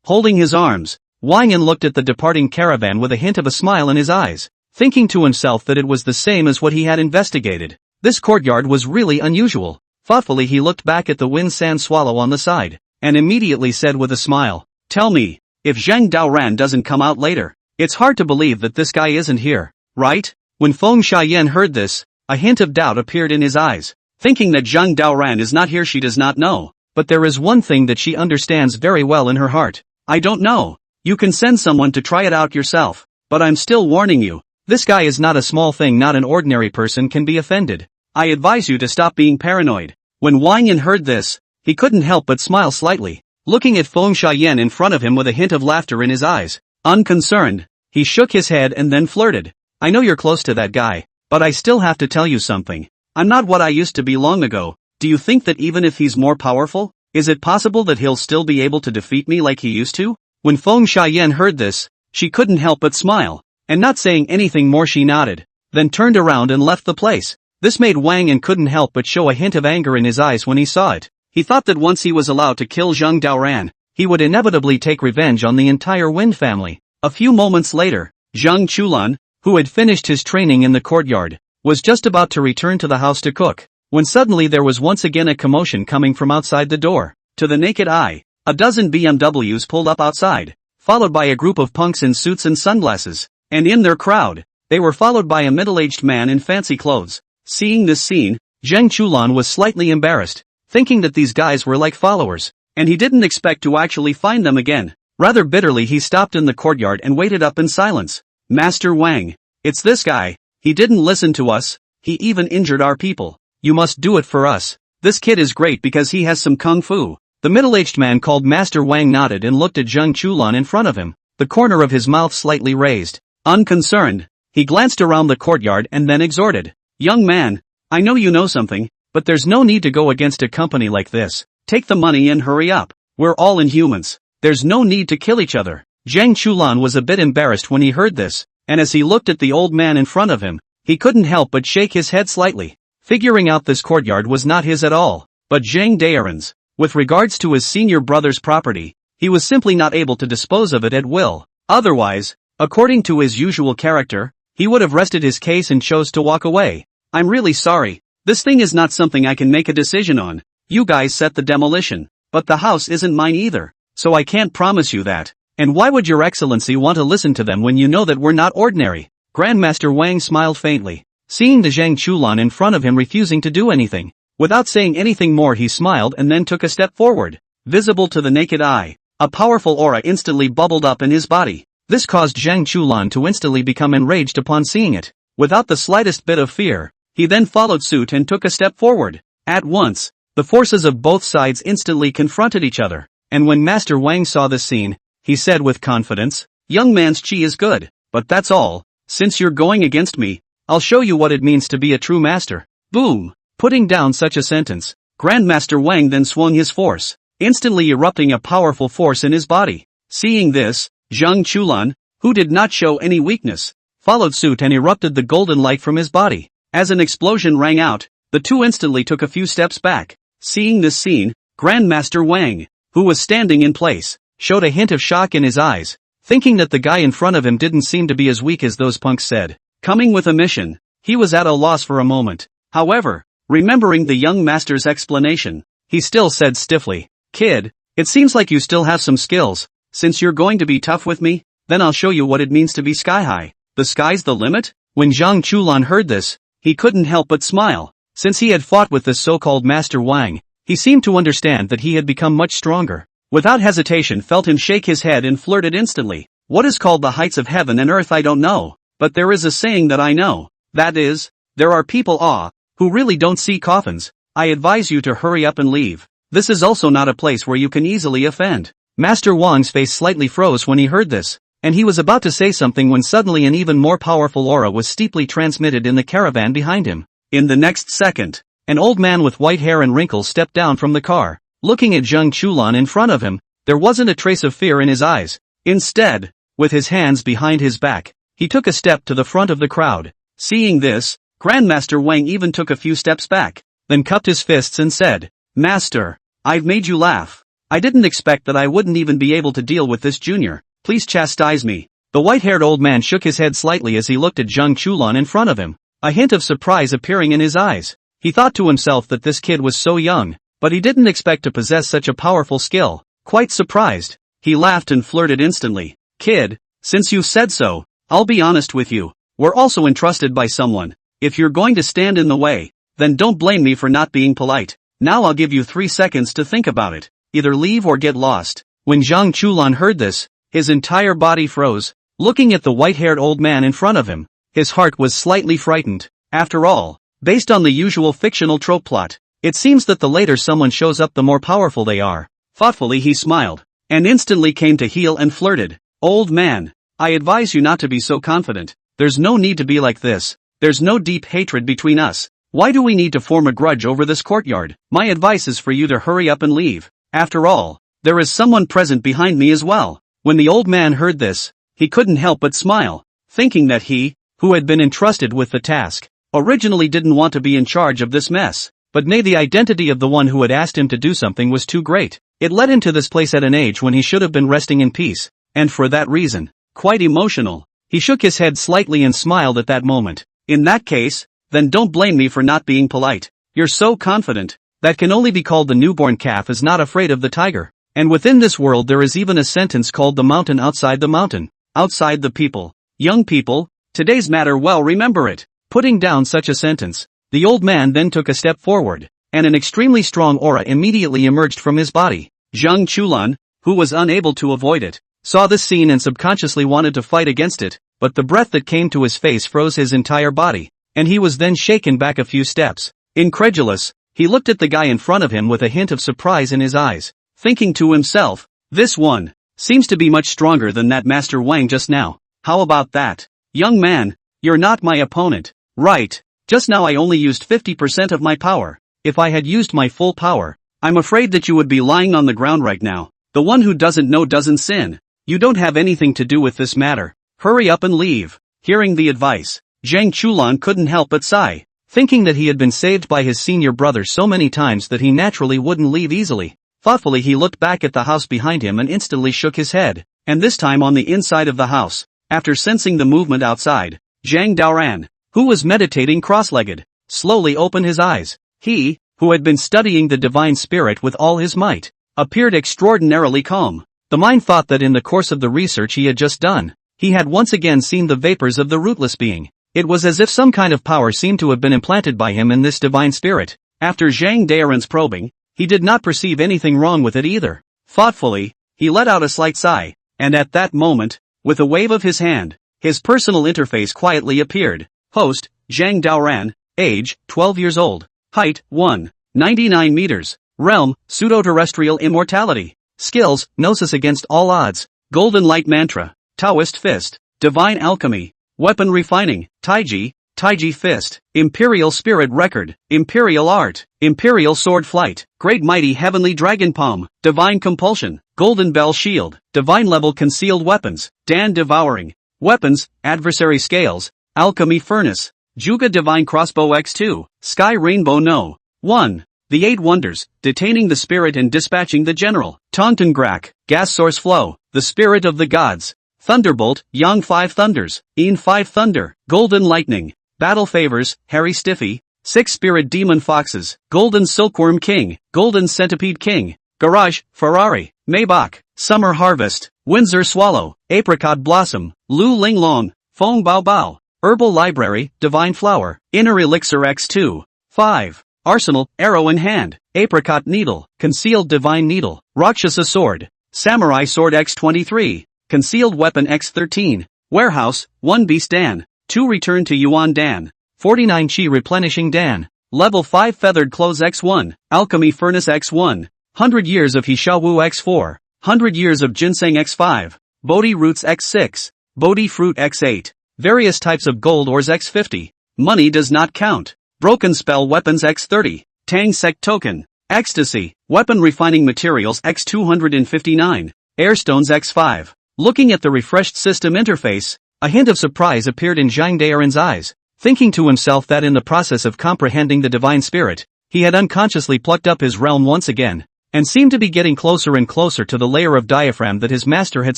[SPEAKER 1] holding his arms, Wang Yin looked at the departing caravan with a hint of a smile in his eyes, thinking to himself that it was the same as what he had investigated. This courtyard was really unusual. Thoughtfully he looked back at the wind sand swallow on the side, and immediately said with a smile, "Tell me, if Zhang Daoran doesn't come out later, it's hard to believe that this guy isn't here, right?" When Feng Xiaoyan heard this, a hint of doubt appeared in his eyes. Thinking that Zhang Daoran is not here, she does not know. But there is one thing that she understands very well in her heart. "I don't know. You can send someone to try it out yourself. But I'm still warning you. This guy is not a small thing, not an ordinary person can be offended. I advise you to stop being paranoid." When Wang Yin heard this, he couldn't help but smile slightly, looking at Feng Xiaoyan in front of him with a hint of laughter in his eyes. Unconcerned, he shook his head and then flirted. "I know you're close to that guy, but I still have to tell you something. I'm not what I used to be long ago. Do you think that even if he's more powerful, is it possible that he'll still be able to defeat me like he used to?" When Feng Xiaoyan heard this, she couldn't help but smile. And not saying anything more, she nodded, then turned around and left the place. This made Wang and couldn't help but show a hint of anger in his eyes when he saw it. He thought that once he was allowed to kill Zheng Daoran, he would inevitably take revenge on the entire Wind family. A few moments later, Zhang Chulan, who had finished his training in the courtyard, was just about to return to the house to cook, when suddenly there was once again a commotion coming from outside the door. To the naked eye, a dozen BMWs pulled up outside, followed by a group of punks in suits and sunglasses, and in their crowd, they were followed by a middle-aged man in fancy clothes. Seeing this scene, Zheng Chulan was slightly embarrassed, thinking that these guys were like followers, and he didn't expect to actually find them again. Rather bitterly, he stopped in the courtyard and waited up in silence. Master Wang, it's this guy. He didn't listen to us, he even injured our people. You must do it for us. This kid is great because he has some kung fu. The middle-aged man called Master Wang nodded and looked at Zheng Chulan in front of him, the corner of his mouth slightly raised. Unconcerned, he glanced around the courtyard and then exhorted. Young man, I know you know something, but there's no need to go against a company like this. Take the money and hurry up. We're all inhumans. There's no need to kill each other. Zheng Chulan was a bit embarrassed when he heard this, and as he looked at the old man in front of him, he couldn't help but shake his head slightly, figuring out this courtyard was not his at all, but Zheng Daoran's. With regards to his senior brother's property, he was simply not able to dispose of it at will. Otherwise, according to his usual character, he would have rested his case and chose to walk away. I'm really sorry. This thing is not something I can make a decision on. You guys set the demolition, but the house isn't mine either, so I can't promise you that. And why would your excellency want to listen to them when you know that we're not ordinary? Grandmaster Wang smiled faintly, seeing the Zheng Chulan in front of him refusing to do anything. Without saying anything more, he smiled and then took a step forward. Visible to the naked eye, a powerful aura instantly bubbled up in his body. This caused Zheng Chulan to instantly become enraged upon seeing it. Without the slightest bit of fear, he then followed suit and took a step forward. At once, the forces of both sides instantly confronted each other, and when Master Wang saw this scene, he said with confidence, young man's chi is good, but that's all. Since you're going against me, I'll show you what it means to be a true master. Boom! Putting down such a sentence, Grandmaster Wang then swung his force, instantly erupting a powerful force in his body. Seeing this, Zheng Chulan, who did not show any weakness, followed suit and erupted the golden light from his body. As an explosion rang out, the two instantly took a few steps back. Seeing this scene, Grandmaster Wang, who was standing in place, showed a hint of shock in his eyes, thinking that the guy in front of him didn't seem to be as weak as those punks said. Coming with a mission, he was at a loss for a moment. However, remembering the young master's explanation, he still said stiffly, kid, it seems like you still have some skills. Since you're going to be tough with me, then I'll show you what it means to be sky high. The sky's the limit? When Zhang Chulan heard this, he couldn't help but smile. Since he had fought with this so-called Master Wang, he seemed to understand that he had become much stronger. Without hesitation, felt him shake his head and flirted instantly. What is called the heights of heaven and earth I don't know, but there is a saying that I know. That is, there are people who really don't see coffins. I advise you to hurry up and leave. This is also not a place where you can easily offend. Master Wang's face slightly froze when he heard this, and he was about to say something when suddenly an even more powerful aura was steeply transmitted in the caravan behind him. In the next second, an old man with white hair and wrinkles stepped down from the car. Looking at Zheng Chulan in front of him, there wasn't a trace of fear in his eyes. Instead, with his hands behind his back, he took a step to the front of the crowd. Seeing this, Grandmaster Wang even took a few steps back, then cupped his fists and said, Master, I've made you laugh. I didn't expect that I wouldn't even be able to deal with this junior. Please chastise me. The white-haired old man shook his head slightly as he looked at Zheng Chulan in front of him, a hint of surprise appearing in his eyes. He thought to himself that this kid was so young, but he didn't expect to possess such a powerful skill. Quite surprised, he laughed and flirted instantly. Kid, since you've said so, I'll be honest with you. We're also entrusted by someone. If you're going to stand in the way, then don't blame me for not being polite. Now I'll give you 3 seconds to think about it. Either leave or get lost. When Zhang Chulan heard this, his entire body froze. Looking at the white-haired old man in front of him, his heart was slightly frightened. After all, based on the usual fictional trope plot, it seems that the later someone shows up the more powerful they are. Thoughtfully he smiled, and instantly came to heel and flirted. Old man, I advise you not to be so confident. There's no need to be like this. There's no deep hatred between us. Why do we need to form a grudge over this courtyard? My advice is for you to hurry up and leave. After all, there is someone present behind me as well. When the old man heard this, he couldn't help but smile, thinking that he, who had been entrusted with the task, originally didn't want to be in charge of this mess, but the identity of the one who had asked him to do something was too great. It led him to this place at an age when he should have been resting in peace, and for that reason, quite emotional. He shook his head slightly and smiled at that moment. In that case, then don't blame me for not being polite. You're so confident. That can only be called the newborn calf is not afraid of the tiger. And within this world there is even a sentence called the mountain outside the mountain, outside the people. Young people, today's matter well remember it. Putting down such a sentence, the old man then took a step forward, and an extremely strong aura immediately emerged from his body. Zhang Chulan, who was unable to avoid it, saw this scene and subconsciously wanted to fight against it, but the breath that came to his face froze his entire body, and he was then shaken back a few steps. Incredulous, he looked at the guy in front of him with a hint of surprise in his eyes, thinking to himself, this one seems to be much stronger than that Master Wang just now. How about that? Young man, you're not my opponent, right? Just now I only used 50% of my power. If I had used my full power, I'm afraid that you would be lying on the ground right now. The one who doesn't know doesn't sin. You don't have anything to do with this matter. Hurry up and leave. Hearing the advice, Zhang Chulan couldn't help but sigh, thinking that he had been saved by his senior brother so many times that he naturally wouldn't leave easily. Thoughtfully he looked back at the house behind him and instantly shook his head, and this time on the inside of the house, after sensing the movement outside, Zhang Daoran, who was meditating cross-legged, slowly opened his eyes. He, who had been studying the divine spirit with all his might, appeared extraordinarily calm. The mind thought that in the course of the research he had just done, he had once again seen the vapors of the rootless being. It was as if some kind of power seemed to have been implanted by him in this divine spirit. After Zhang Daoran's probing, he did not perceive anything wrong with it either. Thoughtfully, he let out a slight sigh, and at that moment, with a wave of his hand, his personal interface quietly appeared. Host, Zhang Daoran, age, 12 years old, height, 1.99 meters, realm, pseudo-terrestrial immortality, skills, gnosis against all odds, golden light mantra, Taoist fist, divine alchemy, weapon refining, Taiji fist, imperial spirit record, imperial art, imperial sword flight, great mighty heavenly dragon palm, divine compulsion, golden bell shield, divine level concealed weapons, Dan devouring, weapons, adversary scales, alchemy furnace, Juga divine crossbow x2, sky rainbow no. 1. The 8 wonders, detaining the spirit and dispatching the general, Taunton Grak, gas source flow, the spirit of the gods, Thunderbolt, Yang 5 thunders, Een 5 thunder, golden lightning, battle favors, Harry Stiffy, 6 spirit demon foxes, golden silkworm king, golden centipede king, garage, Ferrari, Maybach, summer harvest, Windsor swallow, apricot blossom, Lu Ling Long, Fong Bao Bao, herbal library, divine flower, inner elixir x2, 5. Arsenal, arrow in hand, apricot needle, concealed divine needle, Rakshasa sword, samurai sword x23, concealed weapon x13, warehouse, 1 beast Dan, 2 return to Yuan Dan, 49 chi replenishing Dan, level 5 feathered clothes x1, alchemy furnace x1, 100 years of Hishawu x4, 100 years of ginseng x5, Bodhi roots x6, Bodhi fruit x8, various types of gold ores x50, money does not count. Broken spell weapons x30, Tang sect token, ecstasy, weapon refining materials x259, airstones x5. Looking at the refreshed system interface, a hint of surprise appeared in Zhang Daoran's eyes, thinking to himself that in the process of comprehending the divine spirit, he had unconsciously plucked up his realm once again, and seemed to be getting closer and closer to the layer of diaphragm that his master had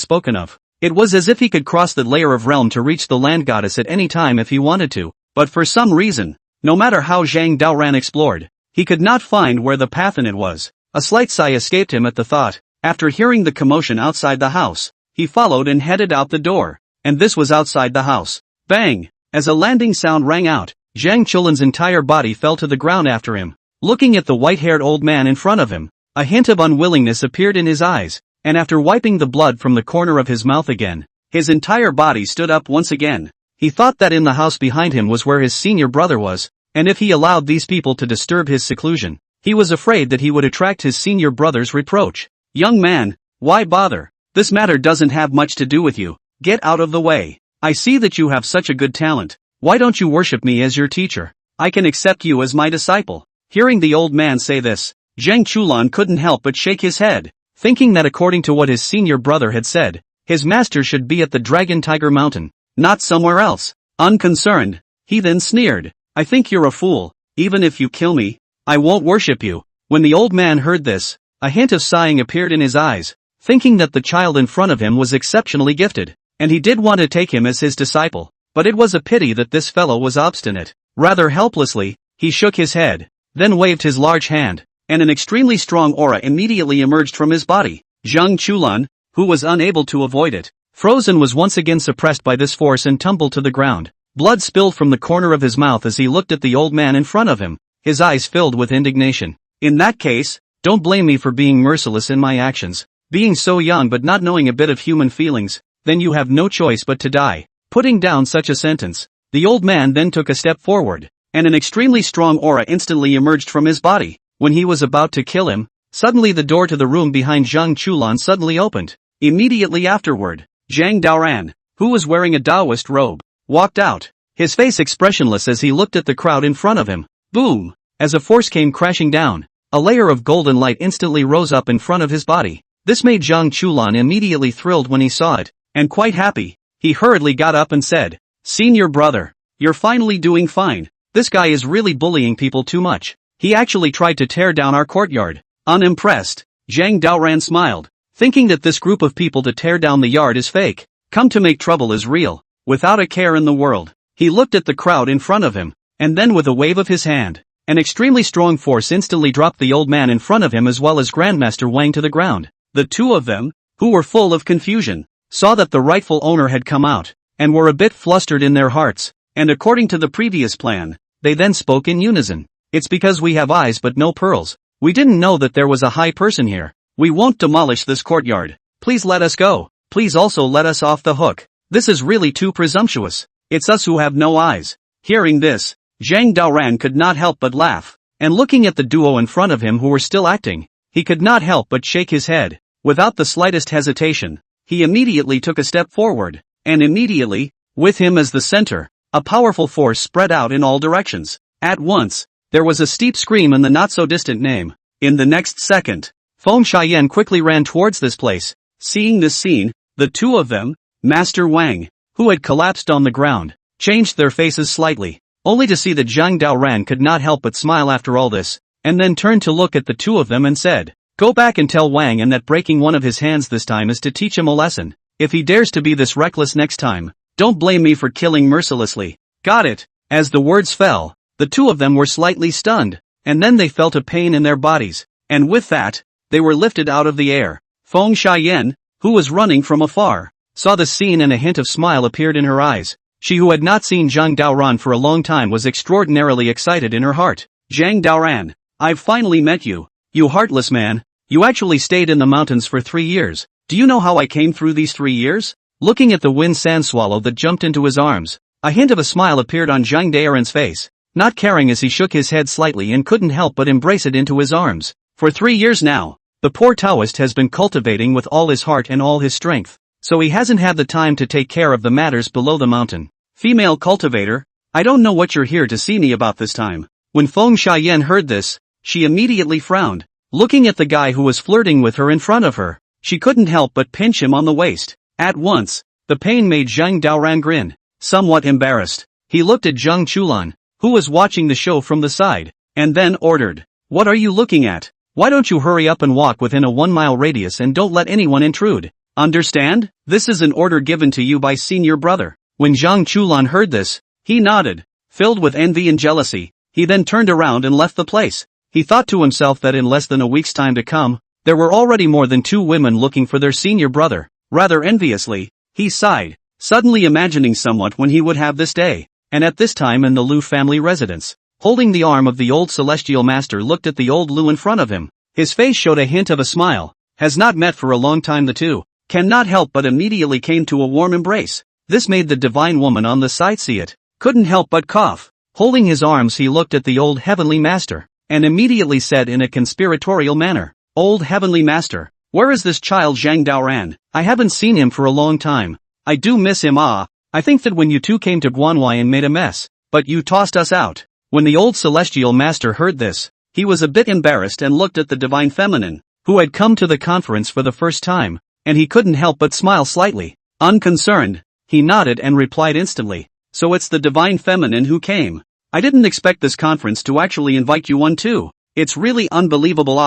[SPEAKER 1] spoken of. It was as if he could cross the layer of realm to reach the land goddess at any time if he wanted to, but for some reason, no matter how Zhang Daoran explored, he could not find where the path in it was. A slight sigh escaped him at the thought. After hearing the commotion outside the house, he followed and headed out the door. And this was outside the house. Bang! As a landing sound rang out, Zhang Chulan's entire body fell to the ground after him. Looking at the white-haired old man in front of him, a hint of unwillingness appeared in his eyes, and after wiping the blood from the corner of his mouth again, his entire body stood up once again. He thought that in the house behind him was where his senior brother was, and if he allowed these people to disturb his seclusion, he was afraid that he would attract his senior brother's reproach. Young man, why bother? This matter doesn't have much to do with you. Get out of the way. I see that you have such a good talent. Why don't you worship me as your teacher? I can accept you as my disciple. Hearing the old man say this, Zhang Chulan couldn't help but shake his head, thinking that according to what his senior brother had said, His master should be at the Dragon Tiger Mountain, not somewhere else. Unconcerned, he then sneered, I think you're a fool. Even if you kill me, I won't worship you. When the old man heard this, a hint of sighing appeared in his eyes, thinking that the child in front of him was exceptionally gifted, and he did want to take him as his disciple, but it was a pity that this fellow was obstinate. Rather helplessly, he shook his head, then waved his large hand, and an extremely strong aura immediately emerged from his body. Zhang Chulan, who was unable to avoid it, frozen, was once again suppressed by this force and tumbled to the ground. Blood spilled from the corner of his mouth as he looked at the old man in front of him, his eyes filled with indignation. In that case, don't blame me for being merciless in my actions. Being so young but not knowing a bit of human feelings, then you have no choice but to die. Putting down such a sentence, the old man then took a step forward, and an extremely strong aura instantly emerged from his body. When he was about to kill him, suddenly the door to the room behind Zhang Chulan suddenly opened. Immediately afterward, Zhang Daoran, who was wearing a Taoist robe, walked out, his face expressionless as he looked at the crowd in front of him. Boom! As a force came crashing down, a layer of golden light instantly rose up in front of his body. This made Zhang Chulan immediately thrilled when he saw it, and quite happy. He hurriedly got up and said, Senior brother, you're finally doing fine. This guy is really bullying people too much. He actually tried to tear down our courtyard. Unimpressed, Zhang Daoran smiled, thinking that this group of people to tear down the yard is fake. Come to make trouble is real. Without a care in the world, he looked at the crowd in front of him, and then with a wave of his hand, an extremely strong force instantly dropped the old man in front of him as well as Grandmaster Wang to the ground. The two of them, who were full of confusion, saw that the rightful owner had come out, and were a bit flustered in their hearts, and according to the previous plan, they then spoke in unison. It's because we have eyes but no pearls. We didn't know that there was a high person here. We won't demolish this courtyard. Please let us go. Please also let us off the hook. This is really too presumptuous. It's us who have no eyes. Hearing this, Zhang Daoran could not help but laugh, and looking at the duo in front of him who were still acting, he could not help but shake his head. Without the slightest hesitation, he immediately took a step forward, and immediately, with him as the center, a powerful force spread out in all directions. At once, there was a steep scream in the not-so-distant name. In the next second, Feng Shiyan quickly ran towards this place. Seeing this scene, the two of them, Master Wang, who had collapsed on the ground, changed their faces slightly, only to see that Zhang Daoran could not help but smile after all this, and then turned to look at the two of them and said, Go back and tell Wang and that breaking one of his hands this time is to teach him a lesson. If he dares to be this reckless next time, don't blame me for killing mercilessly. Got it? As the words fell, the two of them were slightly stunned, and then they felt a pain in their bodies, and with that, they were lifted out of the air. Feng Shiyan, who was running from afar, saw the scene and a hint of smile appeared in her eyes. She who had not seen Zhang Daoran for a long time was extraordinarily excited in her heart. Zhang Daoran, I've finally met you. You heartless man. You actually stayed in the mountains for 3 years. Do you know how I came through these 3 years? Looking at the wind sand swallow that jumped into his arms, a hint of a smile appeared on Zhang Daoran's face, not caring as he shook his head slightly and couldn't help but embrace it into his arms. For 3 years now, the poor Taoist has been cultivating with all his heart and all his strength, so he hasn't had the time to take care of the matters below the mountain. Female cultivator, I don't know what you're here to see me about this time. When Feng Shiyan heard this, she immediately frowned, looking at the guy who was flirting with her in front of her. She couldn't help but pinch him on the waist. At once, the pain made Zhang Daoran grin. Somewhat embarrassed, he looked at Zhang Chulan, who was watching the show from the side, and then ordered, What are you looking at? Why don't you hurry up and walk within a 1-mile radius and don't let anyone intrude? Understand? This is an order given to you by senior brother. When Zhang Chulan heard this, he nodded, filled with envy and jealousy. He then turned around and left the place. He thought to himself that in less than a week's time to come, there were already more than 2 women looking for their senior brother. Rather enviously, he sighed, suddenly imagining somewhat when he would have this day, and at this time in the Lu family residence. Holding the arm of the old celestial master looked at the old Lu in front of him. His face showed a hint of a smile. Has not met for a long time, the two cannot help but immediately came to a warm embrace. This made the divine woman on the side see it, couldn't help but cough. Holding his arms he looked at the old heavenly master, and immediately said in a conspiratorial manner, Old heavenly master, where is this child Zhang Daoran? I haven't seen him for a long time. I do miss him. I think that when you two came to Guanwai and made a mess, but you tossed us out. When the old celestial master heard this, he was a bit embarrassed and looked at the divine feminine, who had come to the conference for the first time, and he couldn't help but smile slightly. Unconcerned, he nodded and replied instantly, "So it's the divine feminine who came. I didn't expect this conference to actually invite you one too. It's really unbelievable.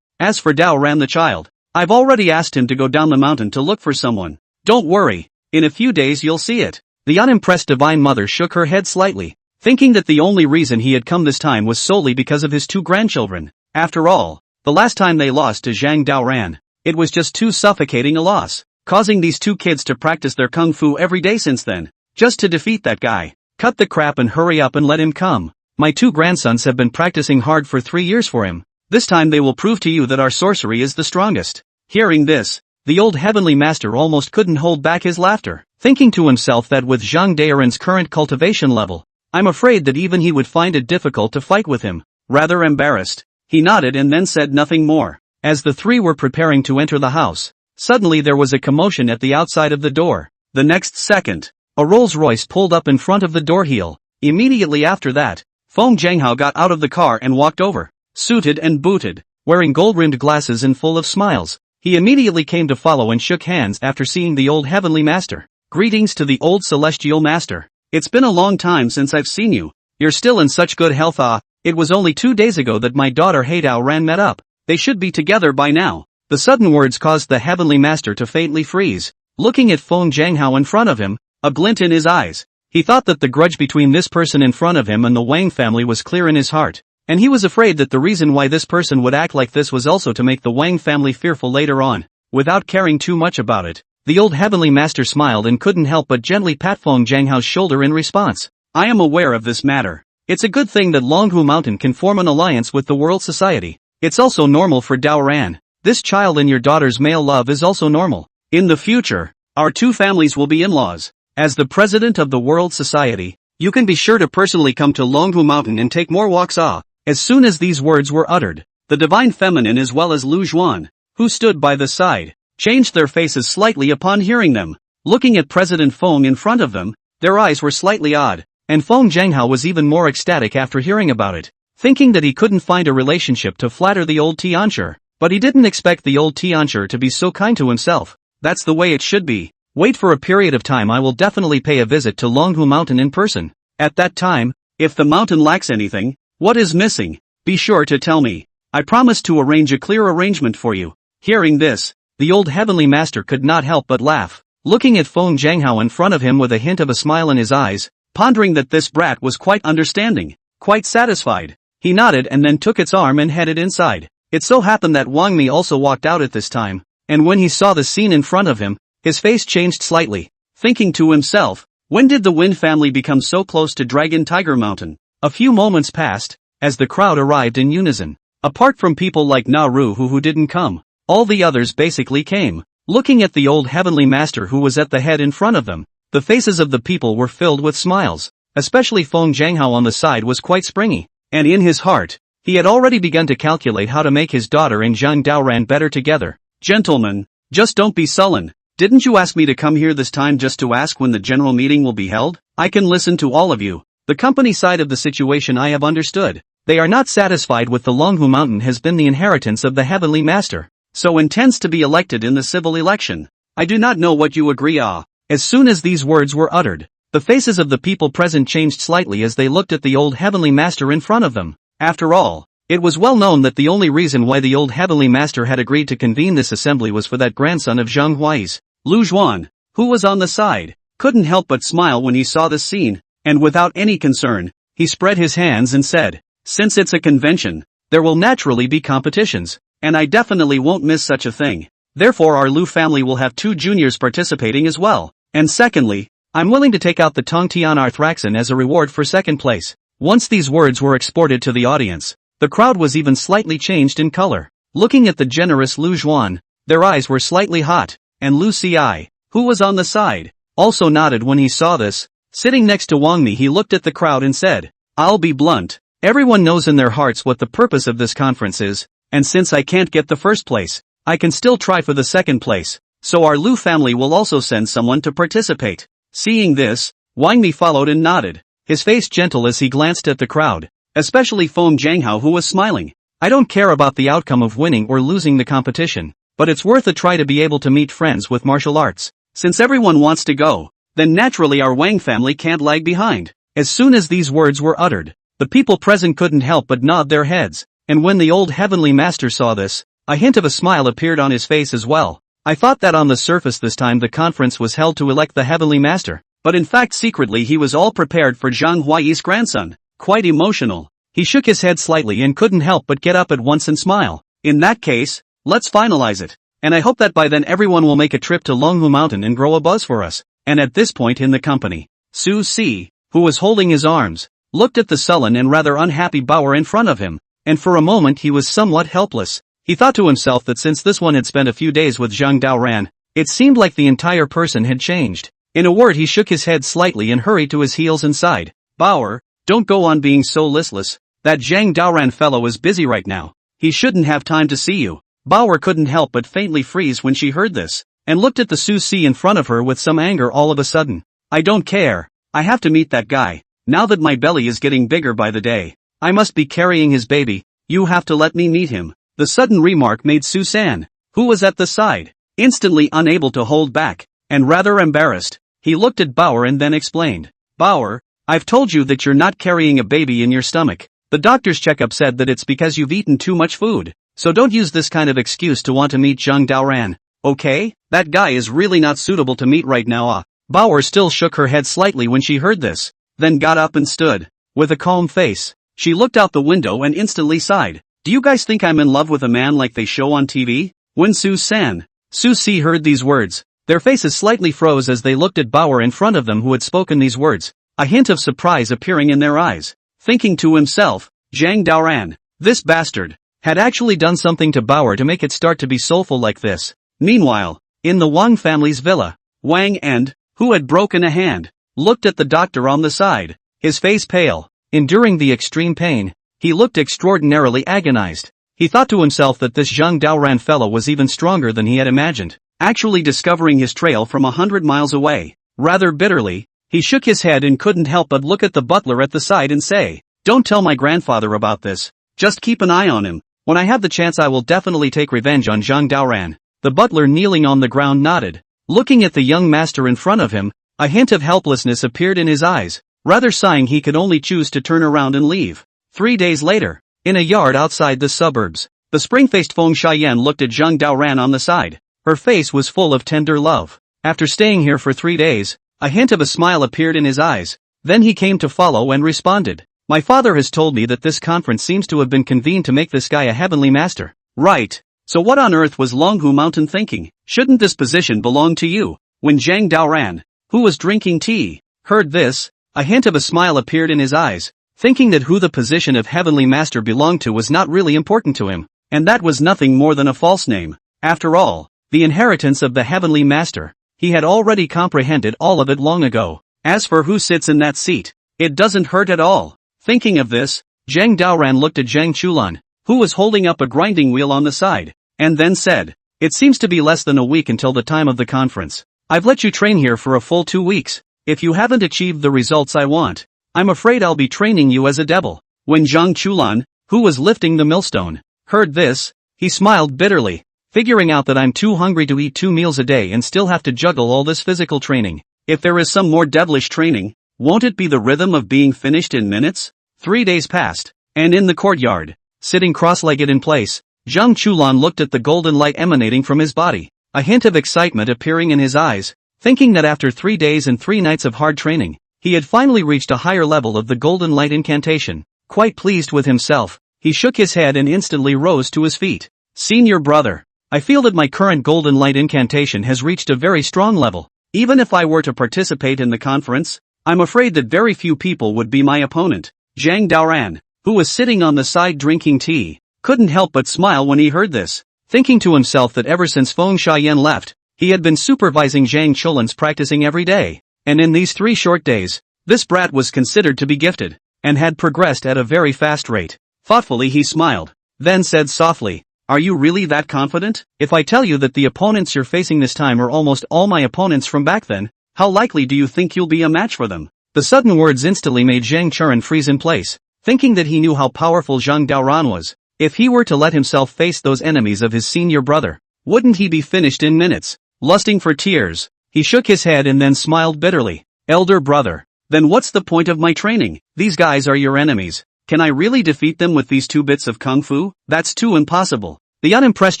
[SPEAKER 1] As for Dao Ran the child, I've already asked him to go down the mountain to look for someone. Don't worry, in a few days you'll see it." The unimpressed Divine Mother shook her head slightly, thinking that the only reason he had come this time was solely because of his two grandchildren. After all, the last time they lost to Zhang Daoran, it was just too suffocating a loss, causing these two kids to practice their kung fu every day since then, just to defeat that guy. Cut the crap and hurry up and let him come. My two grandsons have been practicing hard for 3 years for him. This time they will prove to you that our sorcery is the strongest. Hearing this, the old heavenly master almost couldn't hold back his laughter, thinking to himself that with Zhang Daoran's current cultivation level, I'm afraid that even he would find it difficult to fight with him. Rather embarrassed, he nodded and then said nothing more. As the three were preparing to enter the house, suddenly there was a commotion at the outside of the door. The next second, a Rolls-Royce pulled up in front of the door heel. Immediately after that, Feng Zhanghao got out of the car and walked over, suited and booted, wearing gold-rimmed glasses and full of smiles. He immediately came to follow and shook hands after seeing the old heavenly master. Greetings to the old celestial master. It's been a long time since I've seen you. You're still in such good health. It was only 2 days ago that my daughter Heidao Ran met up. They should be together by now. The sudden words caused the heavenly master to faintly freeze, looking at Feng Zhanghao in front of him, a glint in his eyes. He thought that the grudge between this person in front of him and the Wang family was clear in his heart, and he was afraid that the reason why this person would act like this was also to make the Wang family fearful later on. Without caring too much about it, the old heavenly master smiled and couldn't help but gently pat Feng Zhanghao's shoulder in response. I am aware of this matter. It's a good thing that Longhu Mountain can form an alliance with the world society. It's also normal for Dao Ran. This child and your daughter's male love is also normal. In the future, our two families will be in-laws. As the president of the world society, you can be sure to personally come to Longhu Mountain and take more walks. As soon as these words were uttered, the divine feminine as well as Lu Zhuan, who stood by the side, changed their faces slightly upon hearing them. Looking at President Feng in front of them, their eyes were slightly odd, and Feng Zhanghao was even more ecstatic after hearing about it, thinking that he couldn't find a relationship to flatter the old Tianchi, but he didn't expect the old Tianchi to be so kind to himself. That's the way it should be. Wait for a period of time. I will definitely pay a visit to Longhu Mountain in person. At that time, if the mountain lacks anything, what is missing, be sure to tell me. I promise to arrange a clear arrangement for you. Hearing this, the old heavenly master could not help but laugh, looking at Feng Zhanghao in front of him with a hint of a smile in his eyes, pondering that this brat was quite understanding, quite satisfied. He nodded and then took its arm and headed inside. It so happened that Wang Mi also walked out at this time, and when he saw the scene in front of him, his face changed slightly, thinking to himself, when did the Win family become so close to Dragon Tiger Mountain? A few moments passed, as the crowd arrived in unison. Apart from people like Naru who didn't come, all the others basically came. Looking at the old heavenly master who was at the head in front of them, the faces of the people were filled with smiles, especially Feng Zhanghao on the side was quite springy, and in his heart, he had already begun to calculate how to make his daughter and Zhang Daoran better together. Gentlemen, just don't be sullen. Didn't you ask me to come here this time just to ask when the general meeting will be held? I can listen to all of you. The company side of the situation I have understood. They are not satisfied with the Longhu Mountain has been the inheritance of the heavenly master, so intends to be elected in the civil election. I do not know what you agree. As soon as these words were uttered, the faces of the people present changed slightly as they looked at the old heavenly master in front of them. After all, it was well known that the only reason why the old heavenly master had agreed to convene this assembly was for that grandson of Zhang Huai's. Lu Zhuan, who was on the side, couldn't help but smile when he saw the scene, and without any concern, he spread his hands and said, since it's a convention, there will naturally be competitions, and I definitely won't miss such a thing. Therefore our Lu family will have 2 juniors participating as well, and secondly, I'm willing to take out the Tongtian Arthraxen as a reward for second place. Once these words were exported to the audience, the crowd was even slightly changed in color. Looking at the generous Lu Zhuan, their eyes were slightly hot, and Lu Ci, who was on the side, also nodded when he saw this. Sitting next to Wang Mi, he looked at the crowd and said, I'll be blunt. Everyone knows in their hearts what the purpose of this conference is, and since I can't get the first place, I can still try for the second place, so our Lu family will also send someone to participate. Seeing this, Wang Mi followed and nodded, his face gentle as he glanced at the crowd, especially Feng Zhanghao who was smiling. I don't care about the outcome of winning or losing the competition. but it's worth a try to be able to meet friends with martial arts. Since everyone wants to go, then naturally our Wang family can't lag behind. As soon as these words were uttered, the people present couldn't help but nod their heads, and when the old heavenly master saw this, a hint of a smile appeared on his face as well. I thought that on the surface this time the conference was held to elect the heavenly master, but in fact secretly he was all prepared for Zhang Huai's grandson. Quite emotional. He shook his head slightly and couldn't help but get up at once and smile. In that case, let's finalize it. And I hope that by then everyone will make a trip to Longhu Mountain and grow a buzz for us. And at this point in the company, Su Si, who was holding his arms, looked at the sullen and rather unhappy Bauer in front of him, and for a moment he was somewhat helpless. He thought to himself that since this one had spent a few days with Zhang Daoran, it seemed like the entire person had changed. In a word, he shook his head slightly and hurried to his heels and sighed. Bauer, don't go on being so listless. That Zhang Daoran fellow is busy right now. He shouldn't have time to see you. Bauer couldn't help but faintly freeze when she heard this, and looked at the Su Si in front of her with some anger all of a sudden. I don't care. I have to meet that guy. Now that my belly is getting bigger by the day, I must be carrying his baby. You have to let me meet him. The sudden remark made Susan, who was at the side, instantly unable to hold back, and rather embarrassed. He looked at Bauer and then explained. Bauer, I've told you that you're not carrying a baby in your stomach. The doctor's checkup said that it's because you've eaten too much food, so don't use this kind of excuse to want to meet Zhang Daoran. Okay? That guy is really not suitable to meet right now. Bauer still shook her head slightly when she heard this, then got up and stood. With a calm face, she looked out the window and instantly sighed. Do you guys think I'm in love with a man like they show on TV? When Su Si heard these words, their faces slightly froze as they looked at Bauer in front of them who had spoken these words, a hint of surprise appearing in their eyes. Thinking to himself, Zhang Daoran, this bastard, had actually done something to Bauer to make it start to be soulful like this. Meanwhile, in the Wang family's villa, Wang and, who had broken a hand, looked at the doctor on the side, his face pale, enduring the extreme pain. He looked extraordinarily agonized. He thought to himself that this Zhang Daoran fellow was even stronger than he had imagined, actually discovering his trail from 100 miles away. Rather bitterly, he shook his head and couldn't help but look at the butler at the side and say, Don't tell my grandfather about this. Just keep an eye on him. When I have the chance I will definitely take revenge on Zhang Daoran. The butler kneeling on the ground nodded. Looking at the young master in front of him, a hint of helplessness appeared in his eyes. Rather sighing, he could only choose to turn around and leave. 3 days later, in a yard outside the suburbs, the spring-faced Feng Xiaoyan looked at Zhang Daoran on the side. Her face was full of tender love. After staying here for 3 days, a hint of a smile appeared in his eyes. Then he came to follow and responded. My father has told me that this conference seems to have been convened to make this guy a heavenly master. Right. So what on earth was Longhu Mountain thinking? Shouldn't this position belong to you? When Zhang Daoran, who was drinking tea, heard this, a hint of a smile appeared in his eyes, thinking that who the position of heavenly master belonged to was not really important to him, and that was nothing more than a false name. After all, the inheritance of the heavenly master, he had already comprehended all of it long ago. As for who sits in that seat, it doesn't hurt at all. Thinking of this, Zhang Daoran looked at Zhang Chulan, who was holding up a grinding wheel on the side, and then said, It seems to be less than a week until the time of the conference. I've let you train here for a full 2 weeks. If you haven't achieved the results I want, I'm afraid I'll be training you as a devil. When Zhang Chulan, who was lifting the millstone, heard this, he smiled bitterly, figuring out that I'm too hungry to eat 2 meals a day and still have to juggle all this physical training. If there is some more devilish training, won't it be the rhythm of being finished in minutes? 3 days passed, and in the courtyard, sitting cross-legged in place, Zhang Chulan looked at the golden light emanating from his body, a hint of excitement appearing in his eyes, thinking that after 3 days and 3 nights of hard training, he had finally reached a higher level of the golden light incantation. Quite pleased with himself, he shook his head and instantly rose to his feet. Senior brother, I feel that my current golden light incantation has reached a very strong level. Even if I were to participate in the conference, I'm afraid that very few people would be my opponent. Zhang Daoran, who was sitting on the side drinking tea, couldn't help but smile when he heard this, thinking to himself that ever since Feng Xiaoyan left, he had been supervising Zhang Chulan's practicing every day, and in these 3 short days, this brat was considered to be gifted, and had progressed at a very fast rate. Thoughtfully he smiled, then said softly, Are you really that confident? If I tell you that the opponents you're facing this time are almost all my opponents from back then, how likely do you think you'll be a match for them? The sudden words instantly made Zhang Churan freeze in place, thinking that he knew how powerful Zhang Daoran was. If he were to let himself face those enemies of his senior brother, Wouldn't he be finished in minutes? Lusting for tears, he shook his head and then smiled bitterly. Elder brother. Then what's the point of my training? These guys are your enemies. Can I really defeat them with these 2 bits of kung fu? That's too impossible. The unimpressed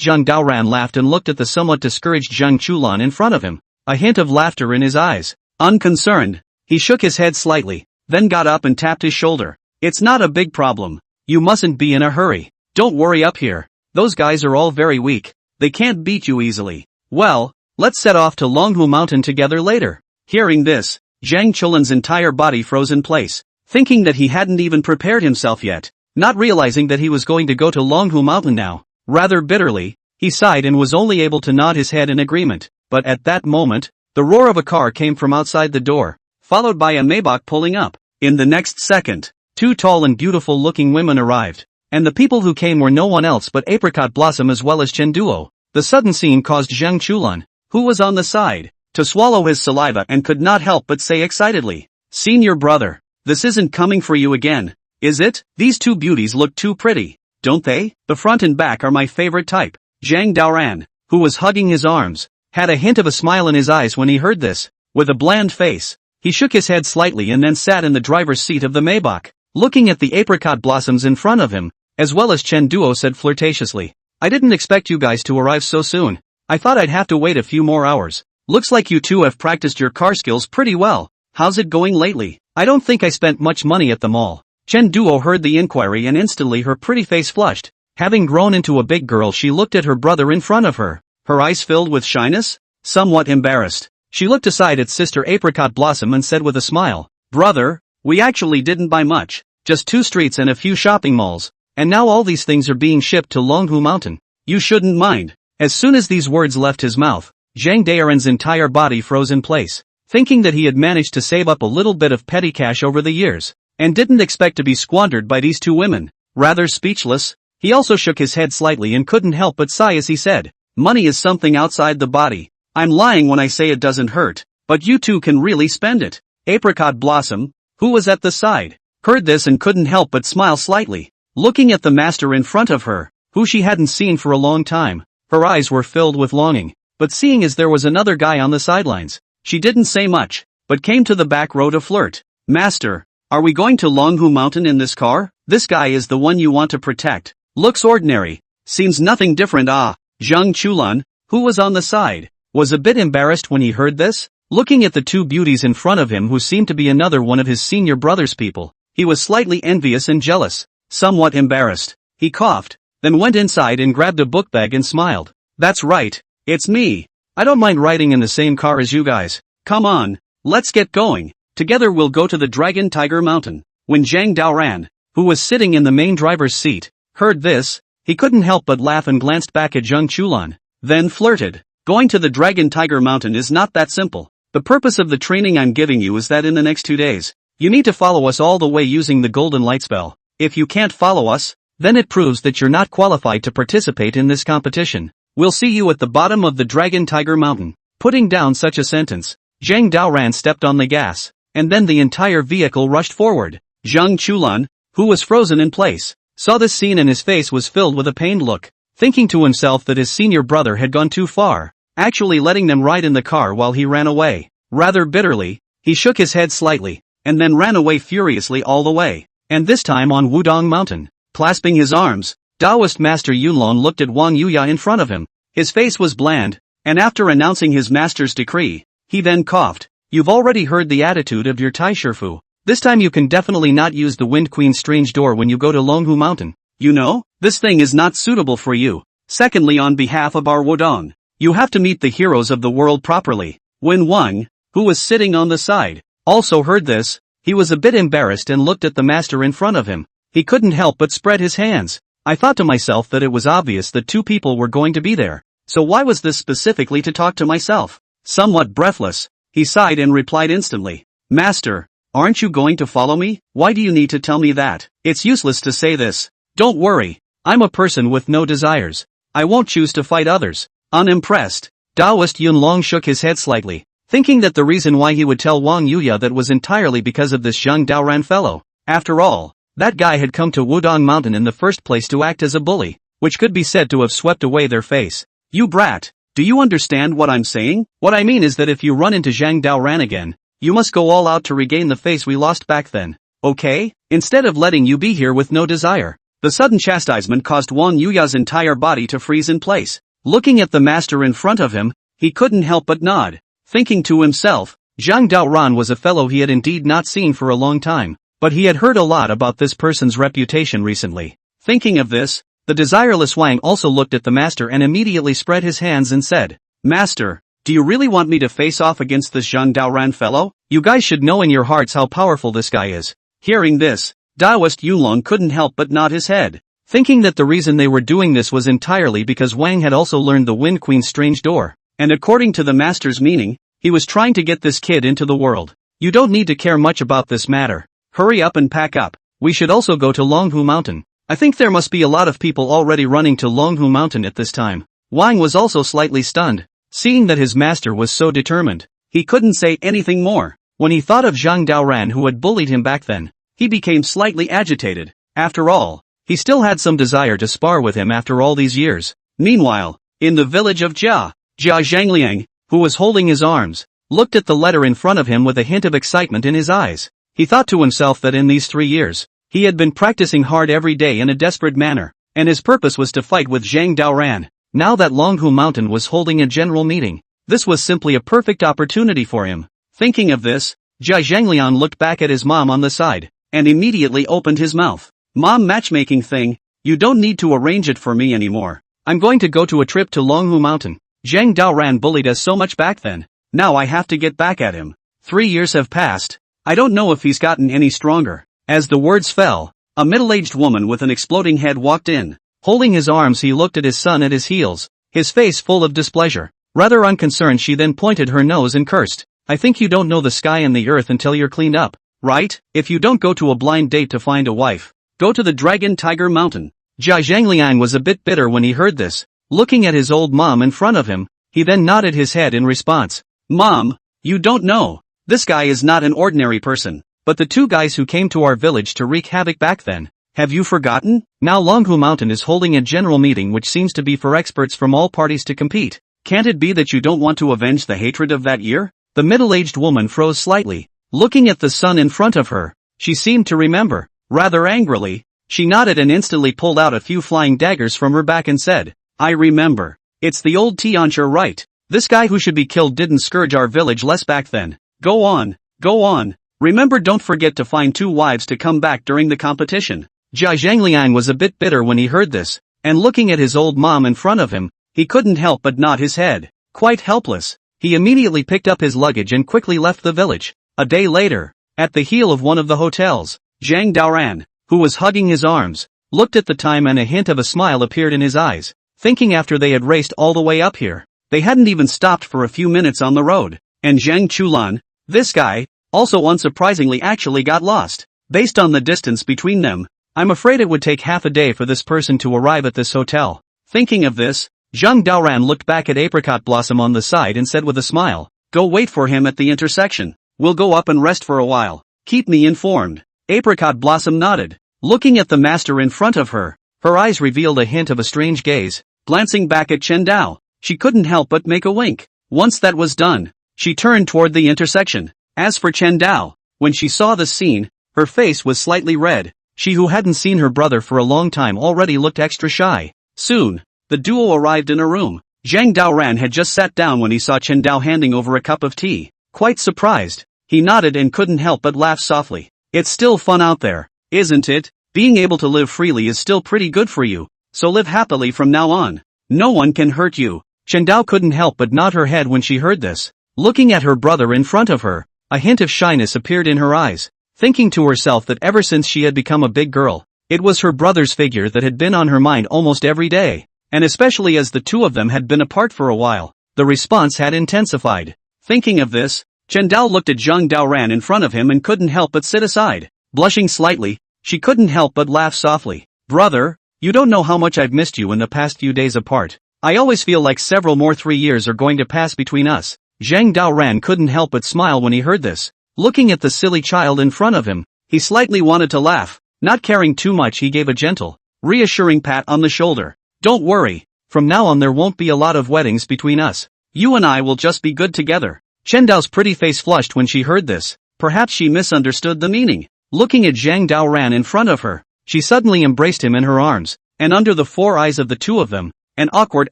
[SPEAKER 1] Zhang Daoran laughed and looked at the somewhat discouraged Zhang Chulan in front of him, a hint of laughter in his eyes. Unconcerned, he shook his head slightly, then got up and tapped his shoulder. It's not a big problem. You mustn't be in a hurry. Don't worry up here. Those guys are all very weak. They can't beat you easily. Well, let's set off to Longhu Mountain together later. Hearing this, Zhang Chulan's entire body froze in place, thinking that he hadn't even prepared himself yet, not realizing that he was going to go to Longhu Mountain now. Rather bitterly, he sighed and was only able to nod his head in agreement, but at that moment, the roar of a car came from outside the door, followed by a Maybach pulling up. In the next second, 2 tall and beautiful-looking women arrived, and the people who came were no one else but Apricot Blossom as well as Chen Duo. The sudden scene caused Zhang Chulan, who was on the side, to swallow his saliva and could not help but say excitedly, "Senior brother, this isn't coming for you again, is it? These 2 beauties look too pretty, don't they? The front and back are my favorite type." Zhang Daoran, who was hugging his arms, had a hint of a smile in his eyes when he heard this. With a bland face, he shook his head slightly and then sat in the driver's seat of the Maybach, looking at the apricot blossoms in front of him, as well as Chen Duo said flirtatiously, "I didn't expect you guys to arrive so soon. I thought I'd have to wait a few more hours. Looks like you 2 have practiced your car skills pretty well. How's it going lately?" "I don't think I spent much money at the mall." Chen Duo heard the inquiry and instantly her pretty face flushed. Having grown into a big girl, she looked at her brother in front of her, her eyes filled with shyness. Somewhat embarrassed, she looked aside at Sister Apricot Blossom and said with a smile, "Brother, we actually didn't buy much, just 2 streets and a few shopping malls, and now all these things are being shipped to Longhu Mountain. You shouldn't mind." As soon as these words left his mouth, Zhang Daoran's entire body froze in place, thinking that he had managed to save up a little bit of petty cash over the years, and didn't expect to be squandered by these 2 women. Rather speechless, he also shook his head slightly and couldn't help but sigh as he said, "Money is something outside the body. I'm lying when I say it doesn't hurt, but you 2 can really spend it." Apricot Blossom, who was at the side, heard this and couldn't help but smile slightly, looking at the master in front of her, who she hadn't seen for a long time. Her eyes were filled with longing, but seeing as there was another guy on the sidelines, she didn't say much, but came to the back row to flirt. "Master, are we going to Longhu Mountain in this car? This guy is the one you want to protect. Looks ordinary. Seems nothing different." Zhang Chulan, who was on the side, was a bit embarrassed when he heard this, looking at the 2 beauties in front of him who seemed to be another one of his senior brother's people. He was slightly envious and jealous. Somewhat embarrassed, he coughed, then went inside and grabbed a book bag and smiled. "That's right, it's me. I don't mind riding in the same car as you guys. Come on, let's get going. Together we'll go to the Dragon Tiger Mountain." When Zhang Daoran, who was sitting in the main driver's seat, heard this, he couldn't help but laugh and glanced back at Zhang Chulan, then flirted. "Going to the Dragon Tiger Mountain is not that simple. The purpose of the training I'm giving you is that in the next 2 days, you need to follow us all the way using the golden light spell. If you can't follow us, then it proves that you're not qualified to participate in this competition. We'll see you at the bottom of the Dragon Tiger Mountain." Putting down such a sentence, Zhang Daoran stepped on the gas, and then the entire vehicle rushed forward. Zhang Chulan, who was frozen in place, saw this scene and his face was filled with a pained look, thinking to himself that his senior brother had gone too far, actually letting them ride in the car while he ran away. Rather bitterly, he shook his head slightly, and then ran away furiously all the way, and this time on Wudong Mountain. Clasping his arms, Taoist Master Yunlong looked at Wang Yuya in front of him. His face was bland, and after announcing his master's decree, he then coughed. "You've already heard the attitude of your Tai Shifu. This time you can definitely not use the Wind Queen's strange door when you go to Longhu Mountain. You know, this thing is not suitable for you. Secondly, on behalf of our Wudong, you have to meet the heroes of the world properly." When Wang, who was sitting on the side, also heard this, he was a bit embarrassed and looked at the master in front of him. He couldn't help but spread his hands. "I thought to myself that it was obvious that 2 people were going to be there, so why was this specifically to talk to myself?" Somewhat breathless, he sighed and replied instantly, "Master, aren't you going to follow me? Why do you need to tell me that? It's useless to say this. Don't worry, I'm a person with no desires. I won't choose to fight others." Unimpressed, Taoist Yunlong shook his head slightly, thinking that the reason why he would tell Wang Yuya that was entirely because of this Zhang Daoran fellow. After all, that guy had come to Wudong Mountain in the first place to act as a bully, which could be said to have swept away their face. You brat. Do you understand what I'm saying? What I mean is that if you run into Zhang Daoran again, you must go all out to regain the face we lost back then. Okay? Instead of letting you be here with no desire. The sudden chastisement caused Wang Yuya's entire body to freeze in place. Looking at the master in front of him, he couldn't help but nod, thinking to himself, Zhang Daoran was a fellow he had indeed not seen for a long time, but he had heard a lot about this person's reputation recently. Thinking of this, the desireless Wang also looked at the master and immediately spread his hands and said, Master, do you really want me to face off against this Zhang Daoran fellow? You guys should know in your hearts how powerful this guy is. Hearing this, Daoist Yulong couldn't help but nod his head, thinking that the reason they were doing this was entirely because Wang had also learned the Wind Queen's strange door, and according to the master's meaning, he was trying to get this kid into the world. You don't need to care much about this matter. Hurry up and pack up. We should also go to Longhu Mountain. I think there must be a lot of people already running to Longhu Mountain at this time. Wang was also slightly stunned, seeing that his master was so determined. He couldn't say anything more. When he thought of Zhang Daoran who had bullied him back then, he became slightly agitated. After all, he still had some desire to spar with him after all these years. Meanwhile, in the village of Jia Zhangliang, who was holding his arms, looked at the letter in front of him with a hint of excitement in his eyes. He thought to himself that in these 3 years, he had been practicing hard every day in a desperate manner, and his purpose was to fight with Zhang Daoran. Now that Longhu Mountain was holding a general meeting, this was simply a perfect opportunity for him. Thinking of this, Jia Zhangliang looked back at his mom on the side, and immediately opened his mouth. Mom, matchmaking thing, you don't need to arrange it for me anymore. I'm going to go to a trip to Longhu Mountain. Zhang Daoran bullied us so much back then. Now I have to get back at him. 3 years have passed. I don't know if he's gotten any stronger. As the words fell, a middle-aged woman with an exploding head walked in. Holding his arms, he looked at his son at his heels, his face full of displeasure. Rather unconcerned, she then pointed her nose and cursed. I think you don't know the sky and the earth until you're cleaned up, right? If you don't go to a blind date to find a wife, go to the Dragon Tiger Mountain. Jia Zhangliang was a bit bitter when he heard this. Looking at his old mom in front of him, he then nodded his head in response. Mom, you don't know. This guy is not an ordinary person, but the 2 guys who came to our village to wreak havoc back then. Have you forgotten? Now Longhu Mountain is holding a general meeting which seems to be for experts from all parties to compete. Can't it be that you don't want to avenge the hatred of that year? The middle-aged woman froze slightly. Looking at the son in front of her, she seemed to remember. Rather angrily, she nodded and instantly pulled out a few flying daggers from her back and said, I remember. It's the old Tiancher, right? This guy who should be killed didn't scourge our village less back then. Go on, go on. Remember, don't forget to find 2 wives to come back during the competition. Jia Zhangliang was a bit bitter when he heard this, and looking at his old mom in front of him, he couldn't help but nod his head. Quite helpless, he immediately picked up his luggage and quickly left the village. A day later, at the heel of one of the hotels, Zhang Daoran, who was hugging his arms, looked at the time and a hint of a smile appeared in his eyes, thinking after they had raced all the way up here, they hadn't even stopped for a few minutes on the road, and Zhang Chulan, this guy, also unsurprisingly actually got lost. Based on the distance between them, I'm afraid it would take half a day for this person to arrive at this hotel. Thinking of this, Zhang Daoran looked back at Apricot Blossom on the side and said with a smile, Go wait for him at the intersection. We'll go up and rest for a while. Keep me informed. Apricot Blossom nodded. Looking at the master in front of her, her eyes revealed a hint of a strange gaze. Glancing back at Chen Dao, she couldn't help but make a wink. Once that was done, she turned toward the intersection. As for Chen Dao, when she saw the scene, her face was slightly red. She who hadn't seen her brother for a long time already looked extra shy. Soon, the duo arrived in a room. Zhang Daoran had just sat down when he saw Chen Dao handing over a cup of tea. Quite surprised, he nodded and couldn't help but laugh softly. It's still fun out there, isn't it? Being able to live freely is still pretty good for you, so live happily from now on. No one can hurt you. Chen Dao couldn't help but nod her head when she heard this. Looking at her brother in front of her, a hint of shyness appeared in her eyes, thinking to herself that ever since she had become a big girl, it was her brother's figure that had been on her mind almost every day, and especially as the 2 of them had been apart for a while, the response had intensified. Thinking of this, Chen Dao looked at Zhang Daoran in front of him and couldn't help but sit aside. Blushing slightly, she couldn't help but laugh softly. Brother, you don't know how much I've missed you in the past few days apart. I always feel like several more 3 years are going to pass between us. Zhang Daoran couldn't help but smile when he heard this. Looking at the silly child in front of him, he slightly wanted to laugh. Not caring too much, he gave a gentle, reassuring pat on the shoulder. Don't worry, From now on there won't be a lot of weddings between us. You and I will just be good together. Chen Dao's pretty face flushed when she heard this. Perhaps she misunderstood the meaning. Looking at Zhang Daoran in front of her, she suddenly embraced him in her arms, and under the four eyes of the two of them, an awkward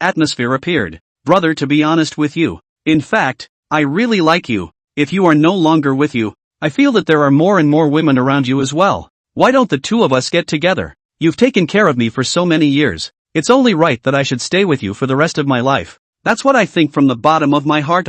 [SPEAKER 1] atmosphere appeared. Brother, to be honest with you, in fact, I really like you. If you are no longer with you, I feel that there are more and more women around you as well. Why don't the two of us get together? You've taken care of me for so many years. It's only right that I should stay with you for the rest of my life. That's what I think from the bottom of my heart.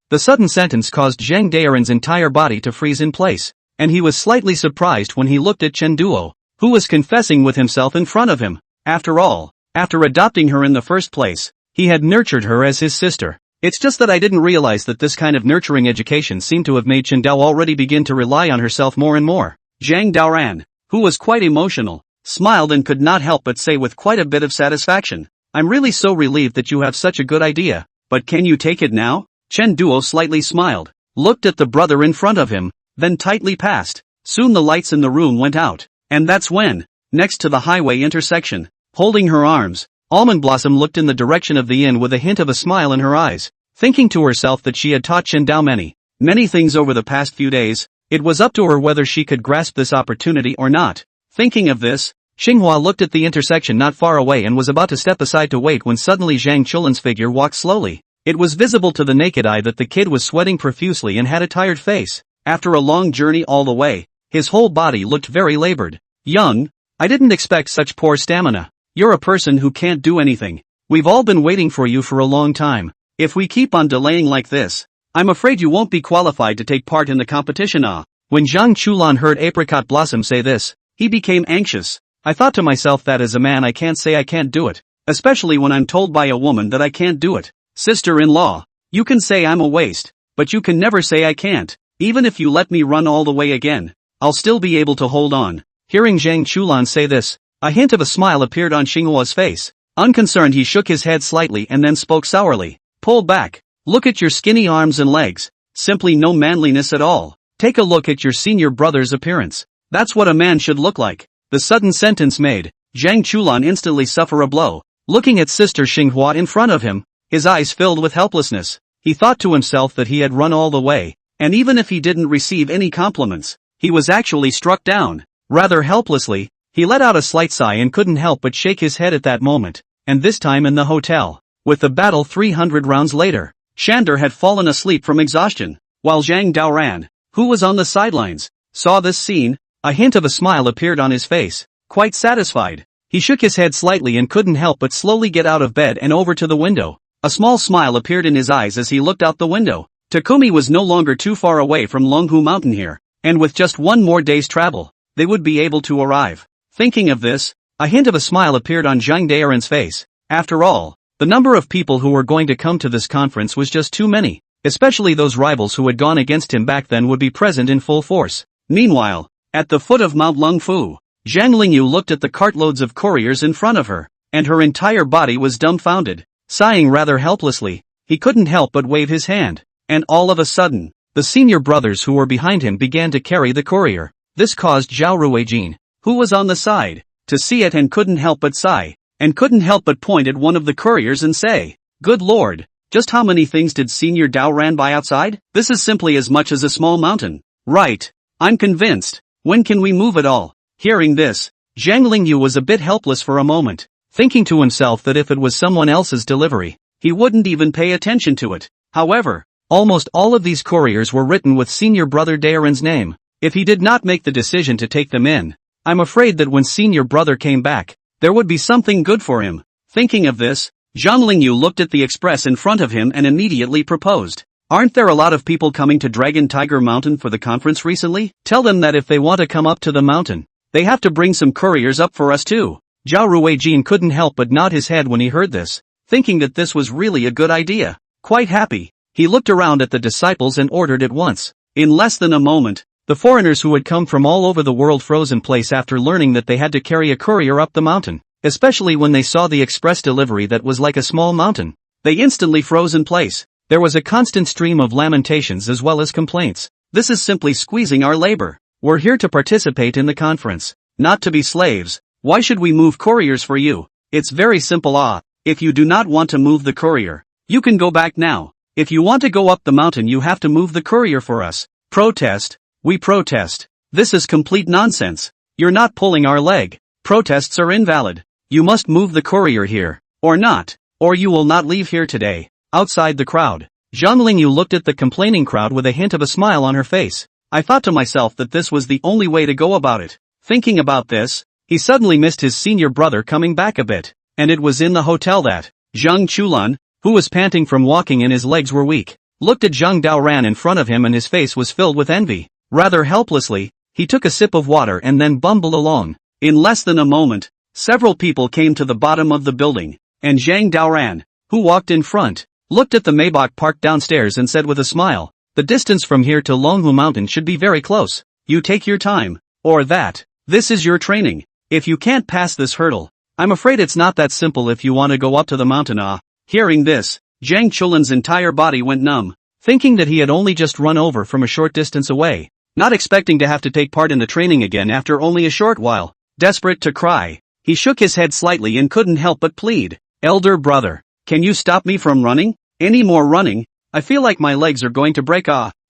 [SPEAKER 1] The sudden sentence caused Zhang Daoran's entire body to freeze in place, and he was slightly surprised when he looked at Chen Duo, who was confessing with himself in front of him. After all, after adopting her in the first place, he had nurtured her as his sister. It's just that I didn't realize that this kind of nurturing education seemed to have made Chen Dao already begin to rely on herself more and more. Zhang Daoran, who was quite emotional, smiled and could not help but say with quite a bit of satisfaction, I'm really so relieved that you have such a good idea, but can you take it now? Chen Duo slightly smiled, looked at the brother in front of him, then tightly passed. Soon the lights in the room went out, and that's when, next to the highway intersection, holding her arms, Almond Blossom looked in the direction of the inn with a hint of a smile in her eyes, thinking to herself that she had taught Chen Dao many things over the past few days. It was up to her whether she could grasp this opportunity or not. Thinking of this, Xinghua looked at the intersection not far away and was about to step aside to wait when suddenly Zhang Chulin's figure walked slowly. It was visible to the naked eye that the kid was sweating profusely and had a tired face. After a long journey all the way, his whole body looked very labored. Young, I didn't expect such poor stamina. You're a person who can't do anything. We've all been waiting for you for a long time. If we keep on delaying like this, I'm afraid you won't be qualified to take part in the competition. When Zhang Chulan heard Apricot Blossom say this, he became anxious. I thought to myself that as a man I can't say I can't do it, especially when I'm told by a woman that I can't do it. Sister-in-law, you can say I'm a waste, but you can never say I can't. Even if you let me run all the way again, I'll still be able to hold on. Hearing Zhang Chulan say this, a hint of a smile appeared on Xinghua's face. Unconcerned, he shook his head slightly and then spoke sourly. Pull back. Look at your skinny arms and legs. Simply no manliness at all. Take a look at your senior brother's appearance. That's what a man should look like. The sudden sentence made Zhang Chulan instantly suffer a blow. Looking at Sister Xinghua in front of him, his eyes filled with helplessness. He thought to himself that he had run all the way, and even if he didn't receive any compliments, he was actually struck down. Rather helplessly, he let out a slight sigh and couldn't help but shake his head at that moment, and this time in the hotel. With the battle 300 rounds later, Shander had fallen asleep from exhaustion, while Zhang Daoran, who was on the sidelines, saw this scene. A hint of a smile appeared on his face, quite satisfied. He shook his head slightly and couldn't help but slowly get out of bed and over to the window. A small smile appeared in his eyes as he looked out the window. Takumi was no longer too far away from Longhu Mountain here, and with just one more day's travel, they would be able to arrive. Thinking of this, a hint of a smile appeared on Zhang Daoran's face. After all, the number of people who were going to come to this conference was just too many, especially those rivals who had gone against him back then would be present in full force. Meanwhile, at the foot of Mount Lungfu, Zhang Lingyu looked at the cartloads of couriers in front of her, and her entire body was dumbfounded. Sighing rather helplessly, he couldn't help but wave his hand, and all of a sudden, the senior brothers who were behind him began to carry the courier. This caused Zhao Ruijin, who was on the side, to see it and couldn't help but sigh, and couldn't help but point at one of the couriers and say, "Good lord, just how many things did Senior Dao ran by outside? This is simply as much as a small mountain." Right, I'm convinced. When can we move at all? Hearing this, Zhang Lingyu was a bit helpless for a moment, thinking to himself that if it was someone else's delivery, he wouldn't even pay attention to it. However, almost all of these couriers were written with Senior Brother Daoran's name. If he did not make the decision to take them in, I'm afraid that when Senior Brother came back, there would be something good for him. Thinking of this, Zhang Lingyu looked at the express in front of him and immediately proposed. Aren't there a lot of people coming to Dragon Tiger Mountain for the conference recently? Tell them that if they want to come up to the mountain, they have to bring some couriers up for us too. Zhao Ruijin couldn't help but nod his head when he heard this, thinking that this was really a good idea. Quite happy, he looked around at the disciples and ordered at once. In less than a moment, the foreigners who had come from all over the world froze in place after learning that they had to carry a courier up the mountain, especially when they saw the express delivery that was like a small mountain. They instantly froze in place. There was a constant stream of lamentations as well as complaints. This is simply squeezing our labor. We're here to participate in the conference, not to be slaves. Why should we move couriers for you? It's very simple. If you do not want to move the courier, you can go back now. If you want to go up the mountain, you have to move the courier for us. Protest. We protest. This is complete nonsense. You're not pulling our leg. Protests are invalid. You must move the courier here. Or not. Or you will not leave here today. Outside the crowd, Zhang Lingyu looked at the complaining crowd with a hint of a smile on her face. I thought to myself that this was the only way to go about it. Thinking about this, he suddenly missed his senior brother coming back a bit. And it was in the hotel that Zhang Chulan, who was panting from walking and his legs were weak, looked at Zhang Daoran in front of him and his face was filled with envy. Rather helplessly, he took a sip of water and then bumbled along. In less than a moment, several people came to the bottom of the building, and Zhang Daoran, who walked in front, looked at the Maybach parked downstairs and said with a smile, the distance from here to Longhu Mountain should be very close. You take your time, or that. This is your training. If you can't pass this hurdle, I'm afraid it's not that simple if you want to go up to the mountain. Hearing this, Zhang Chulan's entire body went numb, thinking that he had only just run over from a short distance away, not expecting to have to take part in the training again after only a short while. Desperate to cry, he shook his head slightly and couldn't help but plead, elder brother, can you stop me from running? Any more running? I feel like my legs are going to break.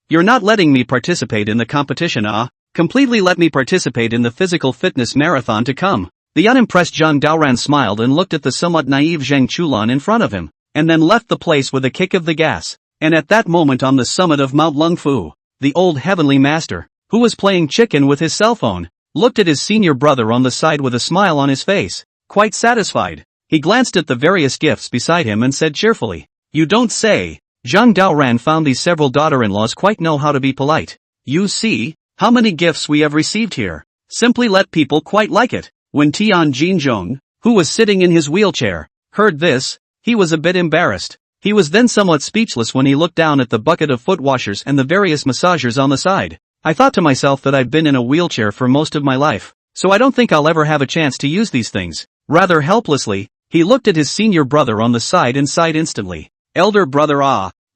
[SPEAKER 1] You're not letting me participate in the competition. Completely let me participate in the physical fitness marathon to come. The unimpressed Zhang Daoran smiled and looked at the somewhat naive Zhang Chulan in front of him, and then left the place with a kick of the gas. And at that moment on the summit of Mount Lungfu, the old heavenly master, who was playing chicken with his cell phone, looked at his senior brother on the side with a smile on his face, quite satisfied. He glanced at the various gifts beside him and said cheerfully, you don't say. Zhang Daoran found these several daughter-in-laws quite know how to be polite. You see, how many gifts we have received here. Simply let people quite like it. When Tian Jinzhong, who was sitting in his wheelchair, heard this, he was a bit embarrassed. He was then somewhat speechless when he looked down at the bucket of foot washers and the various massagers on the side. I thought to myself that I've been in a wheelchair for most of my life, so I don't think I'll ever have a chance to use these things. Rather helplessly, he looked at his senior brother on the side and sighed instantly. Elder brother,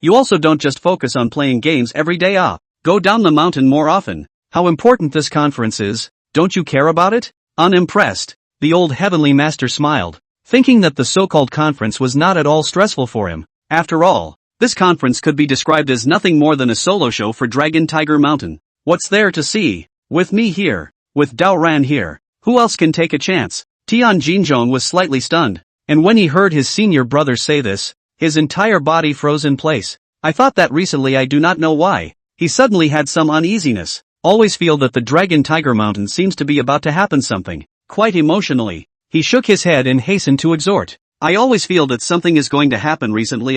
[SPEAKER 1] you also don't just focus on playing games every day. Go down the mountain more often. How important this conference is, don't you care about it? Unimpressed, the old heavenly master smiled, thinking that the so-called conference was not at all stressful for him. After all, this conference could be described as nothing more than a solo show for Dragon Tiger Mountain. What's there to see? With me here, with Daoran here, who else can take a chance? Tian Jinzhong was slightly stunned, and when he heard his senior brother say this, his entire body froze in place. I thought that recently, I do not know why. He suddenly had some uneasiness. Always feel that the Dragon Tiger Mountain seems to be about to happen something. Quite emotionally, he shook his head and hastened to exhort. I always feel that something is going to happen recently.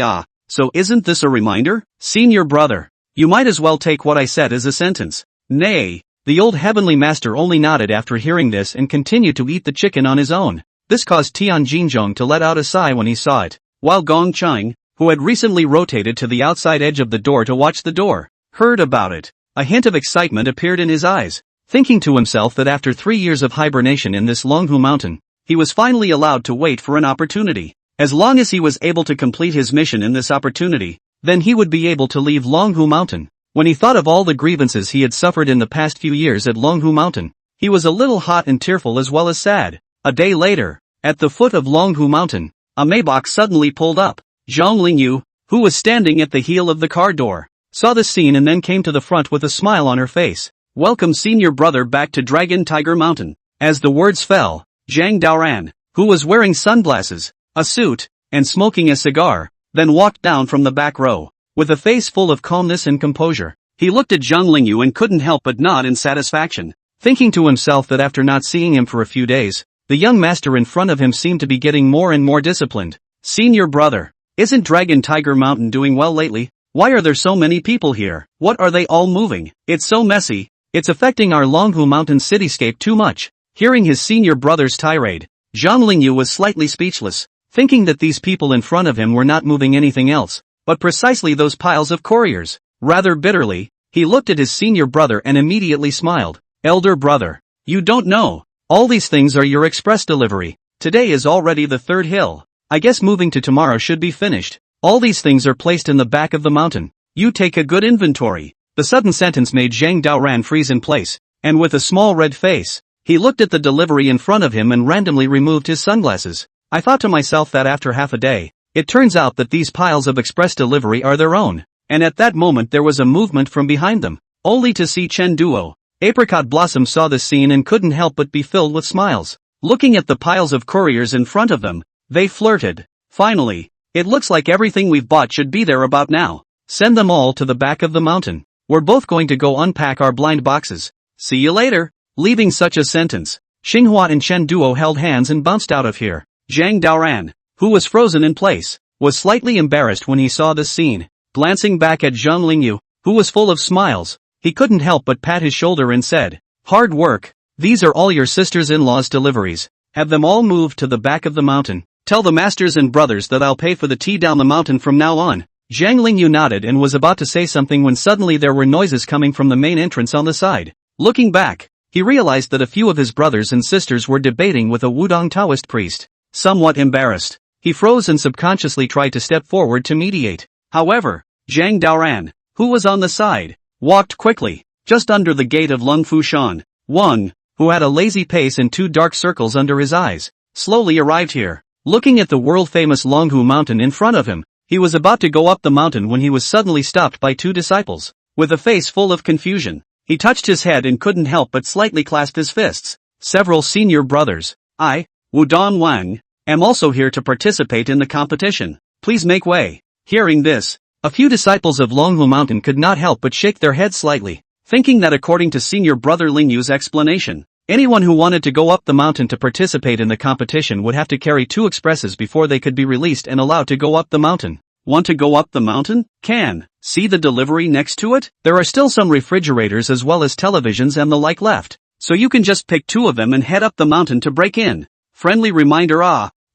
[SPEAKER 1] So isn't this a reminder? Senior brother, you might as well take what I said as a sentence. Nay, the old heavenly master only nodded after hearing this and continued to eat the chicken on his own. This caused Tian Jinzhong to let out a sigh when he saw it, while Gong Chang, who had recently rotated to the outside edge of the door to watch the door, heard about it. A hint of excitement appeared in his eyes, thinking to himself that after 3 years of hibernation in this Longhu Mountain, he was finally allowed to wait for an opportunity. As long as he was able to complete his mission in this opportunity, then he would be able to leave Longhu Mountain. When he thought of all the grievances he had suffered in the past few years at Longhu Mountain, he was a little hot and tearful as well as sad. A day later, at the foot of Longhu Mountain, a Maybach suddenly pulled up. Zhang Lingyu, who was standing at the heel of the car door, saw the scene and then came to the front with a smile on her face. Welcome senior brother back to Dragon Tiger Mountain. As the words fell, Zhang Daoran, who was wearing sunglasses, a suit, and smoking a cigar, then walked down from the back row, with a face full of calmness and composure. He looked at Zhang Lingyu and couldn't help but nod in satisfaction, thinking to himself that after not seeing him for a few days, the young master in front of him seemed to be getting more and more disciplined. Senior brother, isn't Dragon Tiger Mountain doing well lately? Why are there so many people here? What are they all moving? It's so messy. It's affecting our Longhu Mountain cityscape too much. Hearing his senior brother's tirade, Zhang Lingyu was slightly speechless, thinking that these people in front of him were not moving anything else, but precisely those piles of couriers. Rather bitterly, he looked at his senior brother and immediately smiled. Elder brother, you don't know. All these things are your express delivery. Today is already the third hill. I guess moving to tomorrow should be finished. All these things are placed in the back of the mountain. You take a good inventory. The sudden sentence made Zhang Daoran freeze in place, and with a small red face, he looked at the delivery in front of him and randomly removed his sunglasses. I thought to myself that after half a day, it turns out that these piles of express delivery are their own. And at that moment there was a movement from behind them, only to see Chen Duo. Apricot Blossom saw this scene and couldn't help but be filled with smiles. Looking at the piles of couriers in front of them, they flirted. Finally, it looks like everything we've bought should be there about now. Send them all to the back of the mountain. We're both going to go unpack our blind boxes. See you later. Leaving such a sentence, Xinghua and Chen Duo held hands and bounced out of here. Zhang Daoran, who was frozen in place, was slightly embarrassed when he saw this scene. Glancing back at Zhang Lingyu, who was full of smiles, he couldn't help but pat his shoulder and said, "Hard work. These are all your sisters-in-law's deliveries. Have them all moved to the back of the mountain. Tell the masters and brothers that I'll pay for the tea down the mountain from now on." Zhang Lingyu nodded and was about to say something when suddenly there were noises coming from the main entrance on the side. Looking back, he realized that a few of his brothers and sisters were debating with a Wudong Taoist priest. Somewhat embarrassed, he froze and subconsciously tried to step forward to mediate. However, Zhang Daoran, who was on the side, walked quickly, just under the gate of Lung Fushan. Wang, who had a lazy pace and 2 dark circles under his eyes, slowly arrived here. Looking at the world-famous Longhu mountain in front of him, he was about to go up the mountain when he was suddenly stopped by 2 disciples. With a face full of confusion, he touched his head and couldn't help but slightly clasp his fists. Several senior brothers. I, Wudong Wang, am also here to participate in the competition. Please make way. Hearing this, a few disciples of Longhu Mountain could not help but shake their heads slightly, thinking that according to senior brother Lingyu's explanation, anyone who wanted to go up the mountain to participate in the competition would have to carry 2 expresses before they could be released and allowed to go up the mountain. Want to go up the mountain? Can see the delivery next to it? There are still some refrigerators as well as televisions and the like left, so you can just pick 2 of them and head up the mountain to break in. Friendly reminder: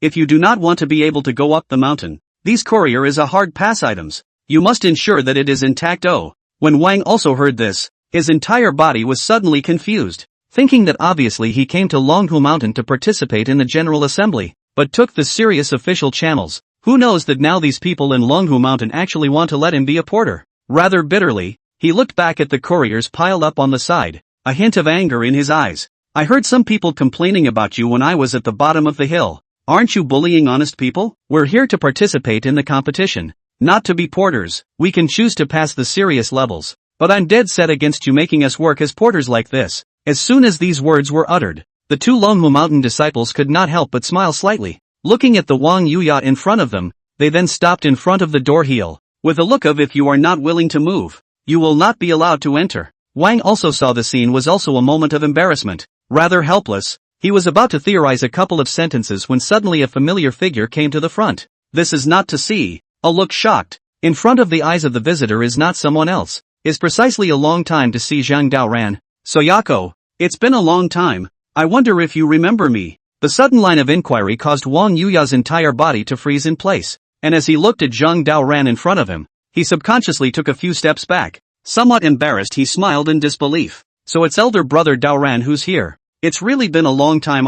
[SPEAKER 1] if you do not want to be able to go up the mountain, these courier is a hard pass items. You must ensure that it is intact. When Wang also heard this, his entire body was suddenly confused, thinking that obviously he came to Longhu Mountain to participate in the General Assembly, but took the serious official channels. Who knows that now these people in Longhu Mountain actually want to let him be a porter? Rather bitterly, he looked back at the couriers piled up on the side, a hint of anger in his eyes. I heard some people complaining about you when I was at the bottom of the hill. Aren't you bullying honest people? We're here to participate in the competition, not to be porters. We can choose to pass the serious levels, but I'm dead set against you making us work as porters like this. As soon as these words were uttered, the 2 Longhu Mountain disciples could not help but smile slightly. Looking at the Wang Yu yacht in front of them, they then stopped in front of the door heel, with a look of "if you are not willing to move, you will not be allowed to enter." Wang also saw the scene was also a moment of embarrassment. Rather helpless, he was about to theorize a couple of sentences when suddenly a familiar figure came to the front. This is not to see. A look shocked. In front of the eyes of the visitor is not someone else. Is precisely a long time to see Zhang Daoran. Soyako, it's been a long time. I wonder if you remember me. The sudden line of inquiry caused Wang Yuya's entire body to freeze in place, and as he looked at Zhang Daoran in front of him, he subconsciously took a few steps back. Somewhat embarrassed, he smiled in disbelief. So it's elder brother Daoran who's here. It's really been a long time.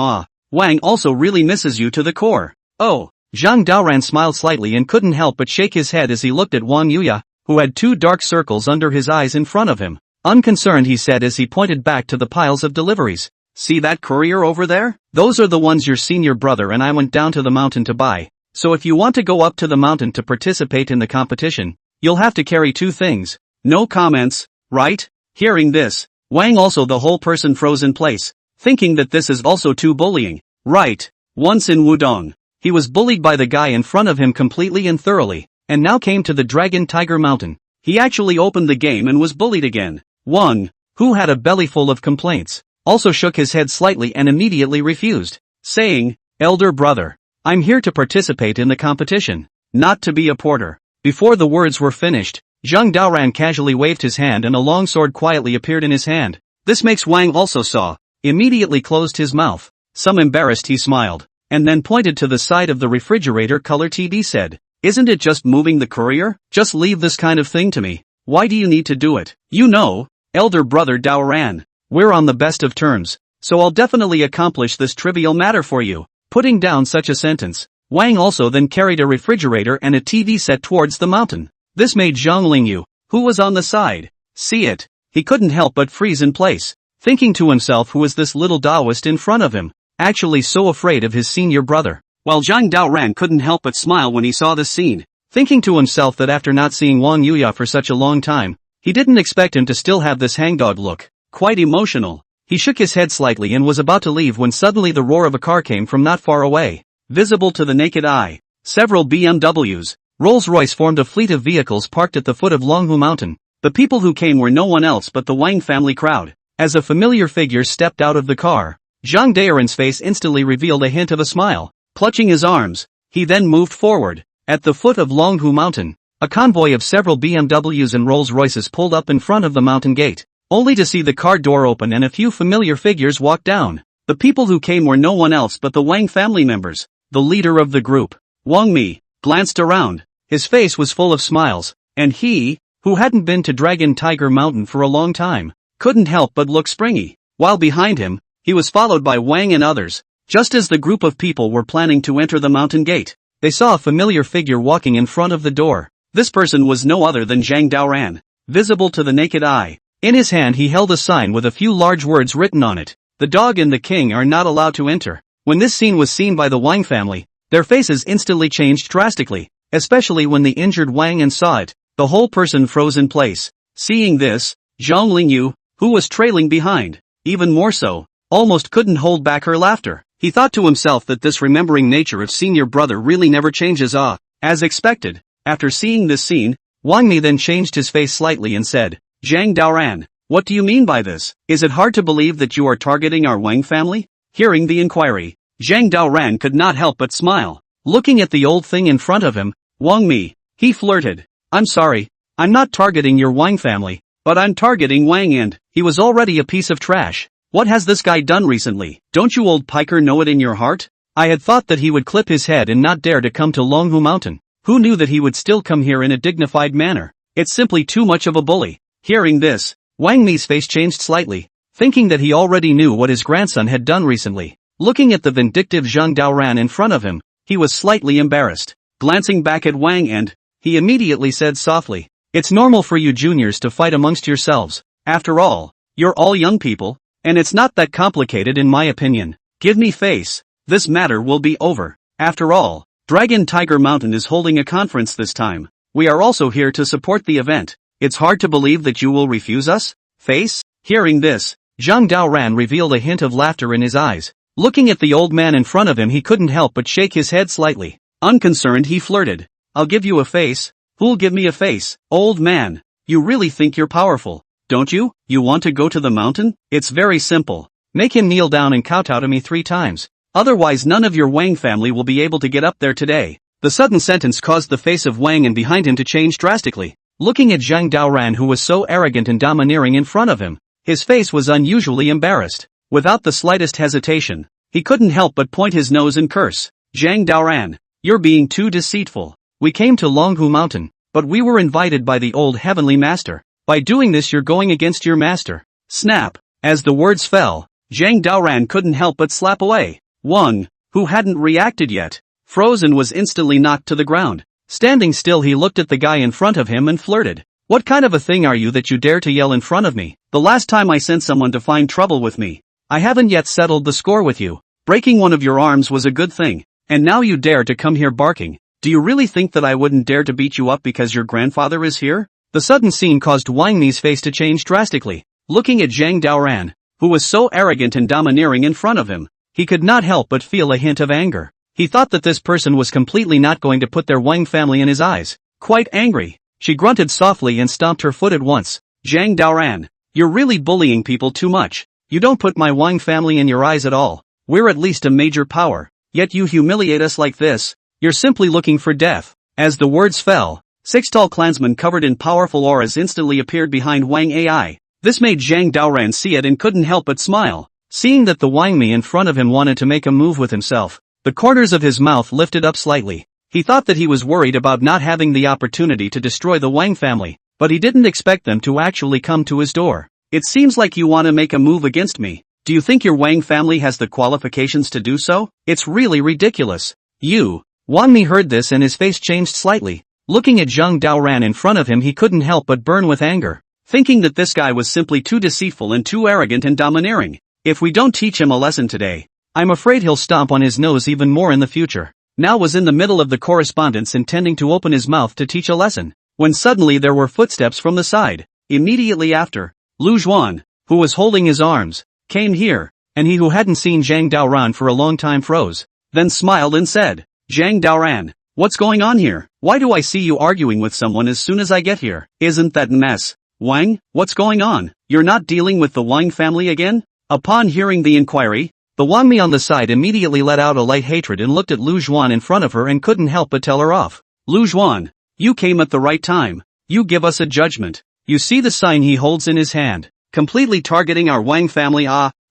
[SPEAKER 1] Wang also really misses you to the core. Oh. Zhang Daoran smiled slightly and couldn't help but shake his head as he looked at Wang Yuya, who had 2 dark circles under his eyes in front of him. Unconcerned, he said as he pointed back to the piles of deliveries. See that courier over there? Those are the ones your senior brother and I went down to the mountain to buy. So if you want to go up to the mountain to participate in the competition, you'll have to carry 2 things. No comments, right? Hearing this, Wang also the whole person froze in place, thinking that this is also too bullying. Right. Once in Wudong, he was bullied by the guy in front of him completely and thoroughly, and now came to the Dragon Tiger Mountain. He actually opened the game and was bullied again. Wang, who had a belly full of complaints, also shook his head slightly and immediately refused, saying, "Elder brother, I'm here to participate in the competition, not to be a porter." Before the words were finished, Zhang Daoran casually waved his hand and a long sword quietly appeared in his hand. This makes Wang also saw, immediately closed his mouth. Some embarrassed, he smiled, and then pointed to the side of the refrigerator. Color TV said, "Isn't it just moving the courier? Just leave this kind of thing to me. Why do you need to do it? You know, elder brother Daoran, we're on the best of terms, so I'll definitely accomplish this trivial matter for you." Putting down such a sentence, Wang also then carried a refrigerator and a TV set towards the mountain. This made Zhang Lingyu, who was on the side, see it. He couldn't help but freeze in place, thinking to himself, who is this little Taoist in front of him, actually so afraid of his senior brother. while Zhang Daoran couldn't help but smile when he saw this scene, thinking to himself that after not seeing Wang Yuya for such a long time, he didn't expect him to still have this hangdog look. Quite emotional. He shook his head slightly and was about to leave when suddenly the roar of a car came from not far away. Visible to the naked eye, several BMWs, Rolls-Royce formed a fleet of vehicles parked at the foot of Longhu Mountain. The people who came were no one else but the Wang family crowd. As a familiar figure stepped out of the car, Zhang Daoran's face instantly revealed a hint of a smile. Clutching his arms, he then moved forward. At the foot of Longhu Mountain, a convoy of several BMWs and Rolls-Royces pulled up in front of the mountain gate, only to see the car door open and a few familiar figures walk down. The people who came were no one else but the Wang family members. The leader of the group, Wang Mi, glanced around. His face was full of smiles, and he, who hadn't been to Dragon Tiger Mountain for a long time, couldn't help but look springy. While behind him, he was followed by Wang and others. Just as the group of people were planning to enter the mountain gate, they saw a familiar figure walking in front of the door. This person was no other than Zhang Daoran, visible to the naked eye. In his hand he held a sign with a few large words written on it. The dog and the king are not allowed to enter. When this scene was seen by the Wang family, their faces instantly changed drastically, especially when the injured Wang and saw it. The whole person froze in place. Seeing this, Zhang Lingyu, who was trailing behind, even more so, almost couldn't hold back her laughter. He thought to himself that this remembering nature of senior brother really never changes. As expected, after seeing this scene, Wang Mi then changed his face slightly and said, Zhang Daoran, what do you mean by this? Is it hard to believe that you are targeting our Wang family? Hearing the inquiry, Zhang Daoran could not help but smile. Looking at the old thing in front of him, Wang Mi, he flirted. I'm sorry, I'm not targeting your Wang family, but I'm targeting Wang and he was already a piece of trash. What has this guy done recently? Don't you old piker know it in your heart? I had thought that he would clip his head and not dare to come to Longhu Mountain. Who knew that he would still come here in a dignified manner? It's simply too much of a bully. Hearing this, Wang Mi's face changed slightly, thinking that he already knew what his grandson had done recently. Looking at the vindictive Zhang Daoran in front of him, he was slightly embarrassed. Glancing back at Wang and, he immediately said softly, it's normal for you juniors to fight amongst yourselves. After all, you're all young people, and it's not that complicated in my opinion. Give me face. This matter will be over. After all, Dragon Tiger Mountain is holding a conference this time. We are also here to support the event. It's hard to believe that you will refuse us? Face? Hearing this, Zhang Daoran revealed a hint of laughter in his eyes. Looking at the old man in front of him he couldn't help but shake his head slightly. Unconcerned he flirted. I'll give you a face. Who'll give me a face? Old man, you really think you're powerful, don't you? You want to go to the mountain? It's very simple. Make him kneel down and kowtow to me 3 times. Otherwise none of your Wang family will be able to get up there today. The sudden sentence caused the face of Wang and behind him to change drastically. Looking at Zhang Daoran who was so arrogant and domineering in front of him, his face was unusually embarrassed. Without the slightest hesitation, he couldn't help but point his nose and curse. Zhang Daoran, you're being too deceitful. We came to Longhu Mountain, but we were invited by the old heavenly master. By doing this you're going against your master. Snap. As the words fell, Zhang Daoran couldn't help but slap away. Wang, who hadn't reacted yet, froze and was instantly knocked to the ground. Standing still he looked at the guy in front of him and flirted. What kind of a thing are you that you dare to yell in front of me? The last time I sent someone to find trouble with me, I haven't yet settled the score with you. Breaking one of your arms was a good thing, and now you dare to come here barking. Do you really think that I wouldn't dare to beat you up because your grandfather is here? The sudden scene caused Wang Mi's face to change drastically. Looking at Zhang Daoran, who was so arrogant and domineering in front of him, he could not help but feel a hint of anger. He thought that this person was completely not going to put their Wang family in his eyes. Quite angry, she grunted softly and stomped her foot at once. Zhang Daoran, you're really bullying people too much. You don't put my Wang family in your eyes at all. We're at least a major power, yet you humiliate us like this. You're simply looking for death. As the words fell, 6 tall clansmen covered in powerful auras instantly appeared behind Wang Ai. This made Zhang Daoran see it and couldn't help but smile. Seeing that the Wang Mi in front of him wanted to make a move with himself, the corners of his mouth lifted up slightly. He thought that he was worried about not having the opportunity to destroy the Wang family, but he didn't expect them to actually come to his door. It seems like you want to make a move against me. Do you think your Wang family has the qualifications to do so? It's really ridiculous. You. Wang Mi heard this and his face changed slightly. Looking at Zhang Daoran in front of him he couldn't help but burn with anger, thinking that this guy was simply too deceitful and too arrogant and domineering. If we don't teach him a lesson today, I'm afraid he'll stomp on his nose even more in the future. Now was in the middle of the correspondence intending to open his mouth to teach a lesson, when suddenly there were footsteps from the side. Immediately after, Lu Zhuan, who was holding his arms, came here, and he who hadn't seen Zhang Daoran for a long time froze, then smiled and said, Zhang Daoran, what's going on here? Why do I see you arguing with someone as soon as I get here? Isn't that mess? Wang, what's going on? You're not dealing with the Wang family again? Upon hearing the inquiry, the Wang Mi on the side immediately let out a light hatred and looked at Lu Zhuan in front of her and couldn't help but tell her off. Lu Zhuan, you came at the right time. You give us a judgment. You see the sign he holds in his hand, completely targeting our Wang family.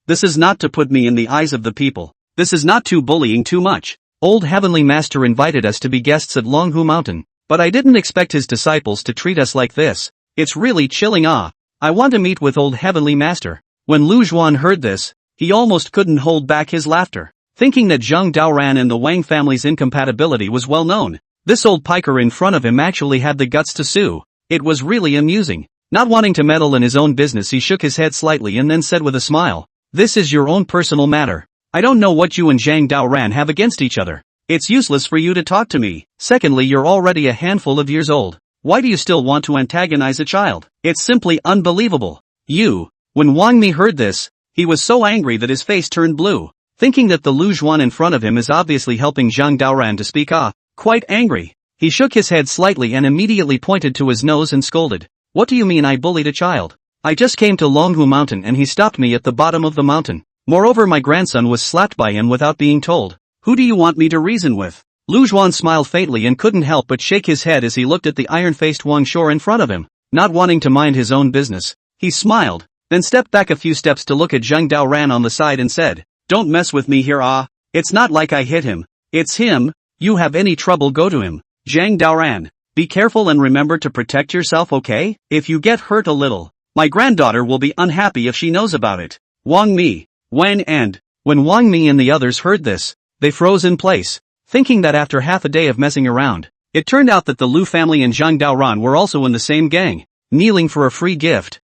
[SPEAKER 1] This is not to put me in the eyes of the people. This is not too bullying too much. Old Heavenly Master invited us to be guests at Longhu Mountain, but I didn't expect his disciples to treat us like this. It's really chilling. I want to meet with Old Heavenly Master. When Lu Zhuan heard this, he almost couldn't hold back his laughter, thinking that Zhang Daoran and the Wang family's incompatibility was well known. This old piker in front of him actually had the guts to sue. It was really amusing. Not wanting to meddle in his own business, he shook his head slightly and then said with a smile, this is your own personal matter. I don't know what you and Zhang Daoran have against each other. It's useless for you to talk to me. Secondly, you're already a handful of years old. Why do you still want to antagonize a child? It's simply unbelievable. When Wang Mi heard this, he was so angry that his face turned blue, thinking that the Lu Zhuan in front of him is obviously helping Zhang Daoran to speak. Quite angry, he shook his head slightly and immediately pointed to his nose and scolded. What do you mean I bullied a child? I just came to Longhu Mountain and he stopped me at the bottom of the mountain. Moreover, my grandson was slapped by him without being told. Who do you want me to reason with? Lu Zhuan smiled faintly and couldn't help but shake his head as he looked at the iron-faced Wang Shor in front of him. Not wanting to mind his own business, he smiled, then stepped back a few steps to look at Zhang Daoran on the side and said, don't mess with me here. It's not like I hit him. It's him. You have any trouble, go to him. Zhang Daoran, be careful and remember to protect yourself, okay? If you get hurt a little, my granddaughter will be unhappy if she knows about it. Wang Mi, Wen and, when Wang Mi and the others heard this, they froze in place, thinking that after half a day of messing around, it turned out that the Lu family and Zhang Daoran were also in the same gang, kneeling for a free gift.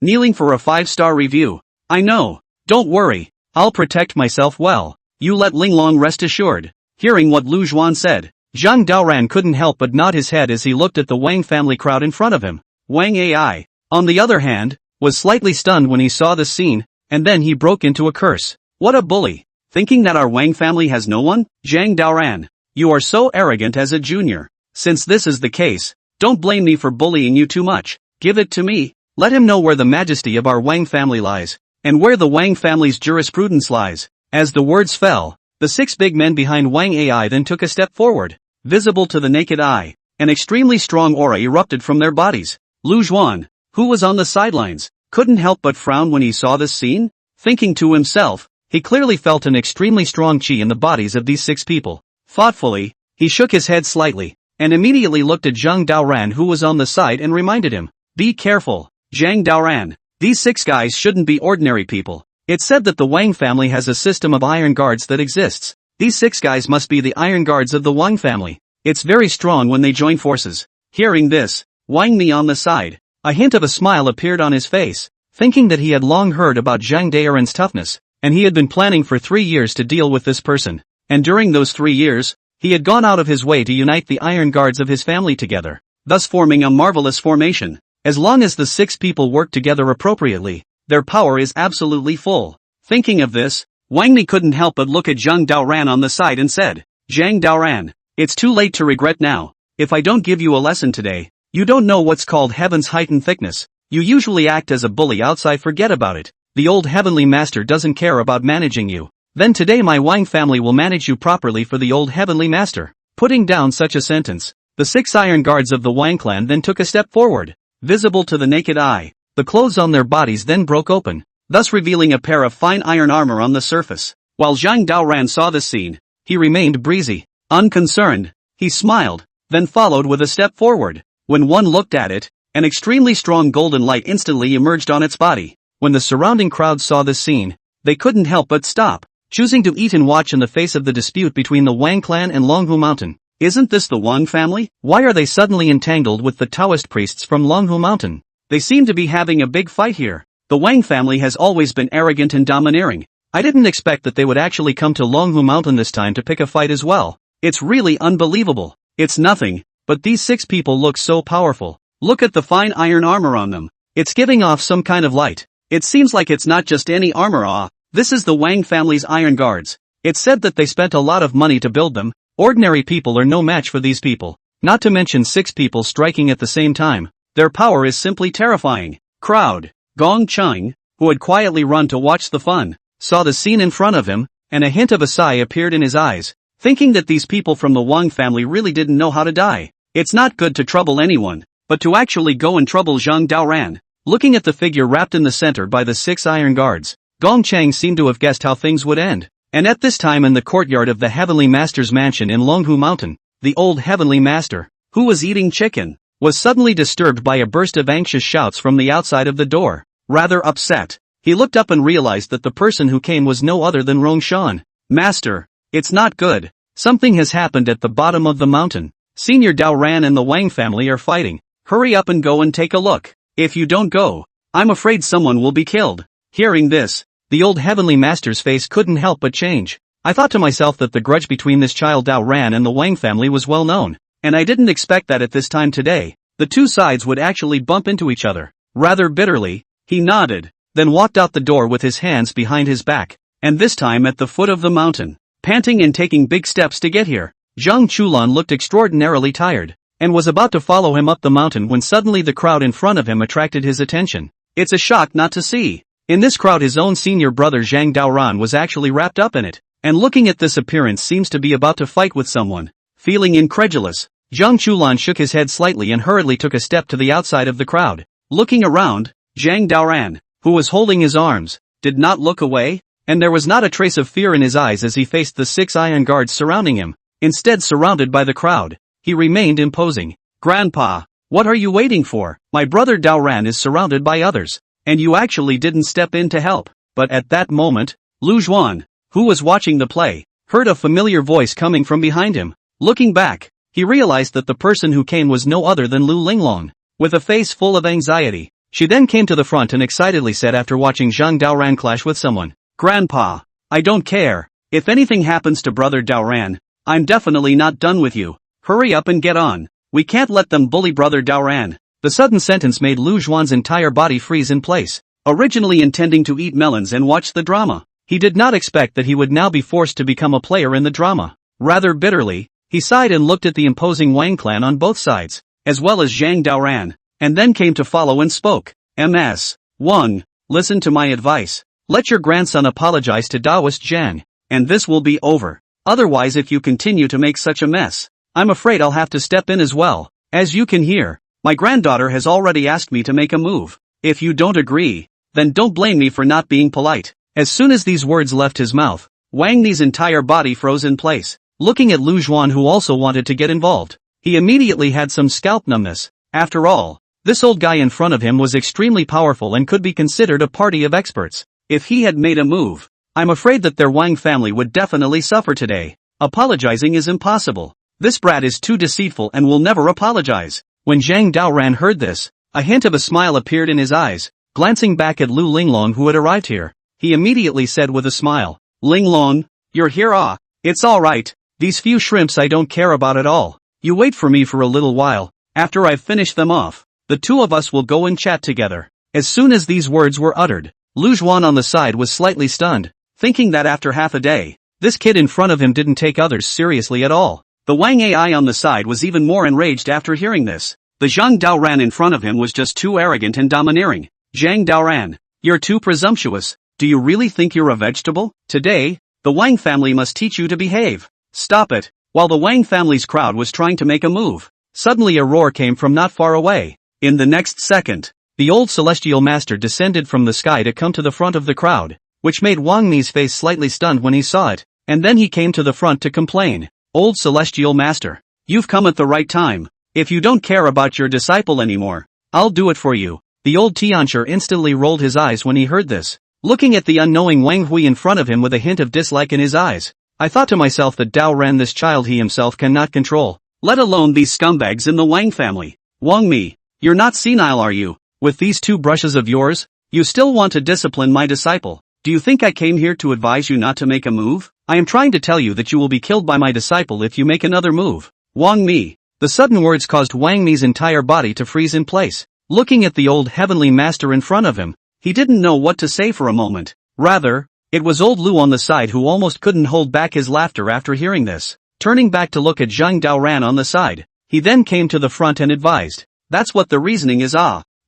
[SPEAKER 1] Kneeling for a 5-star review. I know, don't worry, I'll protect myself well. You let Linglong rest assured. Hearing what Lu Zhuan said, Zhang Daoran couldn't help but nod his head as he looked at the Wang family crowd in front of him. Wang Ai, on the other hand, was slightly stunned when he saw this scene, and then he broke into a curse. What a bully! Thinking that our Wang family has no one? Zhang Daoran, you are so arrogant as a junior. Since this is the case, don't blame me for bullying you too much. Give it to me. Let him know where the majesty of our Wang family lies, and where the Wang family's jurisprudence lies. As the words fell, the 6 big men behind Wang Ai then took a step forward. Visible to the naked eye, an extremely strong aura erupted from their bodies. Lu Zhuan, who was on the sidelines, couldn't help but frown when he saw this scene, thinking to himself, he clearly felt an extremely strong chi in the bodies of these 6 people. Thoughtfully, he shook his head slightly, and immediately looked at Zhang Daoran who was on the side and reminded him, be careful, Zhang Daoran, these 6 guys shouldn't be ordinary people. It's said that the Wang family has a system of iron guards that exists. These 6 guys must be the iron guards of the Wang family. It's very strong when they join forces. Hearing this, Wang Mi on the side, a hint of a smile appeared on his face, thinking that he had long heard about Zhang Daoran's toughness, and he had been planning for 3 years to deal with this person. And during those 3 years, he had gone out of his way to unite the iron guards of his family together, thus forming a marvelous formation. As long as the 6 people work together appropriately, their power is absolutely full. Thinking of this, Wang Mi couldn't help but look at Zhang Daoran on the side and said, Zhang Daoran, it's too late to regret now. If I don't give you a lesson today, you don't know what's called heaven's heightened thickness. You usually act as a bully outside, forget about it. The old heavenly master doesn't care about managing you. Then today my Wang family will manage you properly for the old heavenly master. Putting down such a sentence, the 6 iron guards of the Wang clan then took a step forward. Visible to the naked eye, the clothes on their bodies then broke open, thus revealing a pair of fine iron armor on the surface. While Zhang Daoran saw this scene, he remained breezy, unconcerned. He smiled, then followed with a step forward. When one looked at it, an extremely strong golden light instantly emerged on its body. When the surrounding crowd saw this scene, they couldn't help but stop, choosing to eat and watch in the face of the dispute between the Wang clan and Longhu Mountain. Isn't this the Wang family? Why are they suddenly entangled with the Taoist priests from Longhu Mountain? They seem to be having a big fight here. The Wang family has always been arrogant and domineering. I didn't expect that they would actually come to Longhu Mountain this time to pick a fight as well. It's really unbelievable. It's nothing, but these 6 people look so powerful. Look at the fine iron armor on them. It's giving off some kind of light. It seems like it's not just any armor. This is the Wang family's iron guards. It's said that they spent a lot of money to build them. Ordinary people are no match for these people. Not to mention 6 people striking at the same time. Their power is simply terrifying. Crowd. Gong Cheng, who had quietly run to watch the fun, saw the scene in front of him, and a hint of a sigh appeared in his eyes, thinking that these people from the Wang family really didn't know how to die. It's not good to trouble anyone, but to actually go and trouble Zhang Daoran. Looking at the figure wrapped in the center by the 6 iron guards, Gong Cheng seemed to have guessed how things would end. And at this time in the courtyard of the Heavenly Master's mansion in Longhu Mountain, the old Heavenly Master, who was eating chicken, was suddenly disturbed by a burst of anxious shouts from the outside of the door. Rather upset, he looked up and realized that the person who came was no other than Rongshan. Master, it's not good. Something has happened at the bottom of the mountain. Senior Daoran and the Wang family are fighting. Hurry up and go and take a look. If you don't go, I'm afraid someone will be killed. Hearing this, the old Heavenly Master's face couldn't help but change. I thought to myself that the grudge between this child Daoran and the Wang family was well known, and I didn't expect that at this time today, the two sides would actually bump into each other. Rather bitterly, he nodded, then walked out the door with his hands behind his back, and this time at the foot of the mountain, panting and taking big steps to get here. Zhang Chulan looked extraordinarily tired, and was about to follow him up the mountain when suddenly the crowd in front of him attracted his attention. It's a shock not to see. In this crowd his own senior brother Zhang Daoran was actually wrapped up in it, and looking at this appearance seems to be about to fight with someone. Feeling incredulous, Zhang Chulan shook his head slightly and hurriedly took a step to the outside of the crowd. Looking around, Zhang Daoran, who was holding his arms, did not look away, and there was not a trace of fear in his eyes as he faced the 6 iron guards surrounding him. Instead, surrounded by the crowd, he remained imposing. Grandpa, what are you waiting for? My brother Daoran is surrounded by others, and you actually didn't step in to help. But at that moment, Lu Zhuan, who was watching the play, heard a familiar voice coming from behind him. Looking back, he realized that the person who came was no other than Lu Linglong. With a face full of anxiety, she then came to the front and excitedly said after watching Zhang Daoran clash with someone, Grandpa, I don't care. If anything happens to brother Daoran, I'm definitely not done with you. Hurry up and get on. We can't let them bully brother Daoran. The sudden sentence made Lu Zhuan's entire body freeze in place. Originally intending to eat melons and watch the drama, he did not expect that he would now be forced to become a player in the drama. Rather bitterly, he sighed and looked at the imposing Wang clan on both sides, as well as Zhang Daoran, and then came to follow and spoke. Ms. Wang, listen to my advice. Let your grandson apologize to Daoist Zhang, and this will be over. Otherwise, if you continue to make such a mess, I'm afraid I'll have to step in as well. As you can hear, my granddaughter has already asked me to make a move. If you don't agree, then don't blame me for not being polite. As soon as these words left his mouth, Wang Ni's entire body froze in place. Looking at Lu Zhuan, who also wanted to get involved, he immediately had some scalp numbness. After all, this old guy in front of him was extremely powerful and could be considered a party of experts. If he had made a move, I'm afraid that their Wang family would definitely suffer today. Apologizing is impossible. This brat is too deceitful and will never apologize. When Zhang Daoran heard this, a hint of a smile appeared in his eyes. Glancing back at Lu Linglong, who had arrived here, he immediately said with a smile, Linglong, you're here? It's alright. These few shrimps I don't care about at all. You wait for me for a little while. After I've finished them off, the two of us will go and chat together. As soon as these words were uttered, Lu Zhuan on the side was slightly stunned, thinking that after half a day, this kid in front of him didn't take others seriously at all. The Wang AI on the side was even more enraged after hearing this. The Zhang Daoran in front of him was just too arrogant and domineering. Zhang Daoran, you're too presumptuous. Do you really think you're a vegetable? Today, the Wang family must teach you to behave. Stop it. While the Wang family's crowd was trying to make a move, suddenly a roar came from not far away. In the next second, the old celestial master descended from the sky to come to the front of the crowd, which made Wang Ni's face slightly stunned when he saw it, and then he came to the front to complain. Old celestial master, you've come at the right time. If you don't care about your disciple anymore, I'll do it for you. The old Tiancher instantly rolled his eyes when he heard this, looking at the unknowing Wang Hui in front of him with a hint of dislike in his eyes. I thought to myself that Daoran, this child he himself cannot control, let alone these scumbags in the Wang family. Wang Mi, you're not senile, are you? With these two brushes of yours, you still want to discipline my disciple. Do you think I came here to advise you not to make a move? I am trying to tell you that you will be killed by my disciple if you make another move. Wang Mi. The sudden words caused Wang Mi's entire body to freeze in place. Looking at the old heavenly master in front of him, he didn't know what to say for a moment. Rather, it was old Lu on the side who almost couldn't hold back his laughter after hearing this. Turning back to look at Zhang Daoran on the side, he then came to the front and advised. That's what the reasoning is.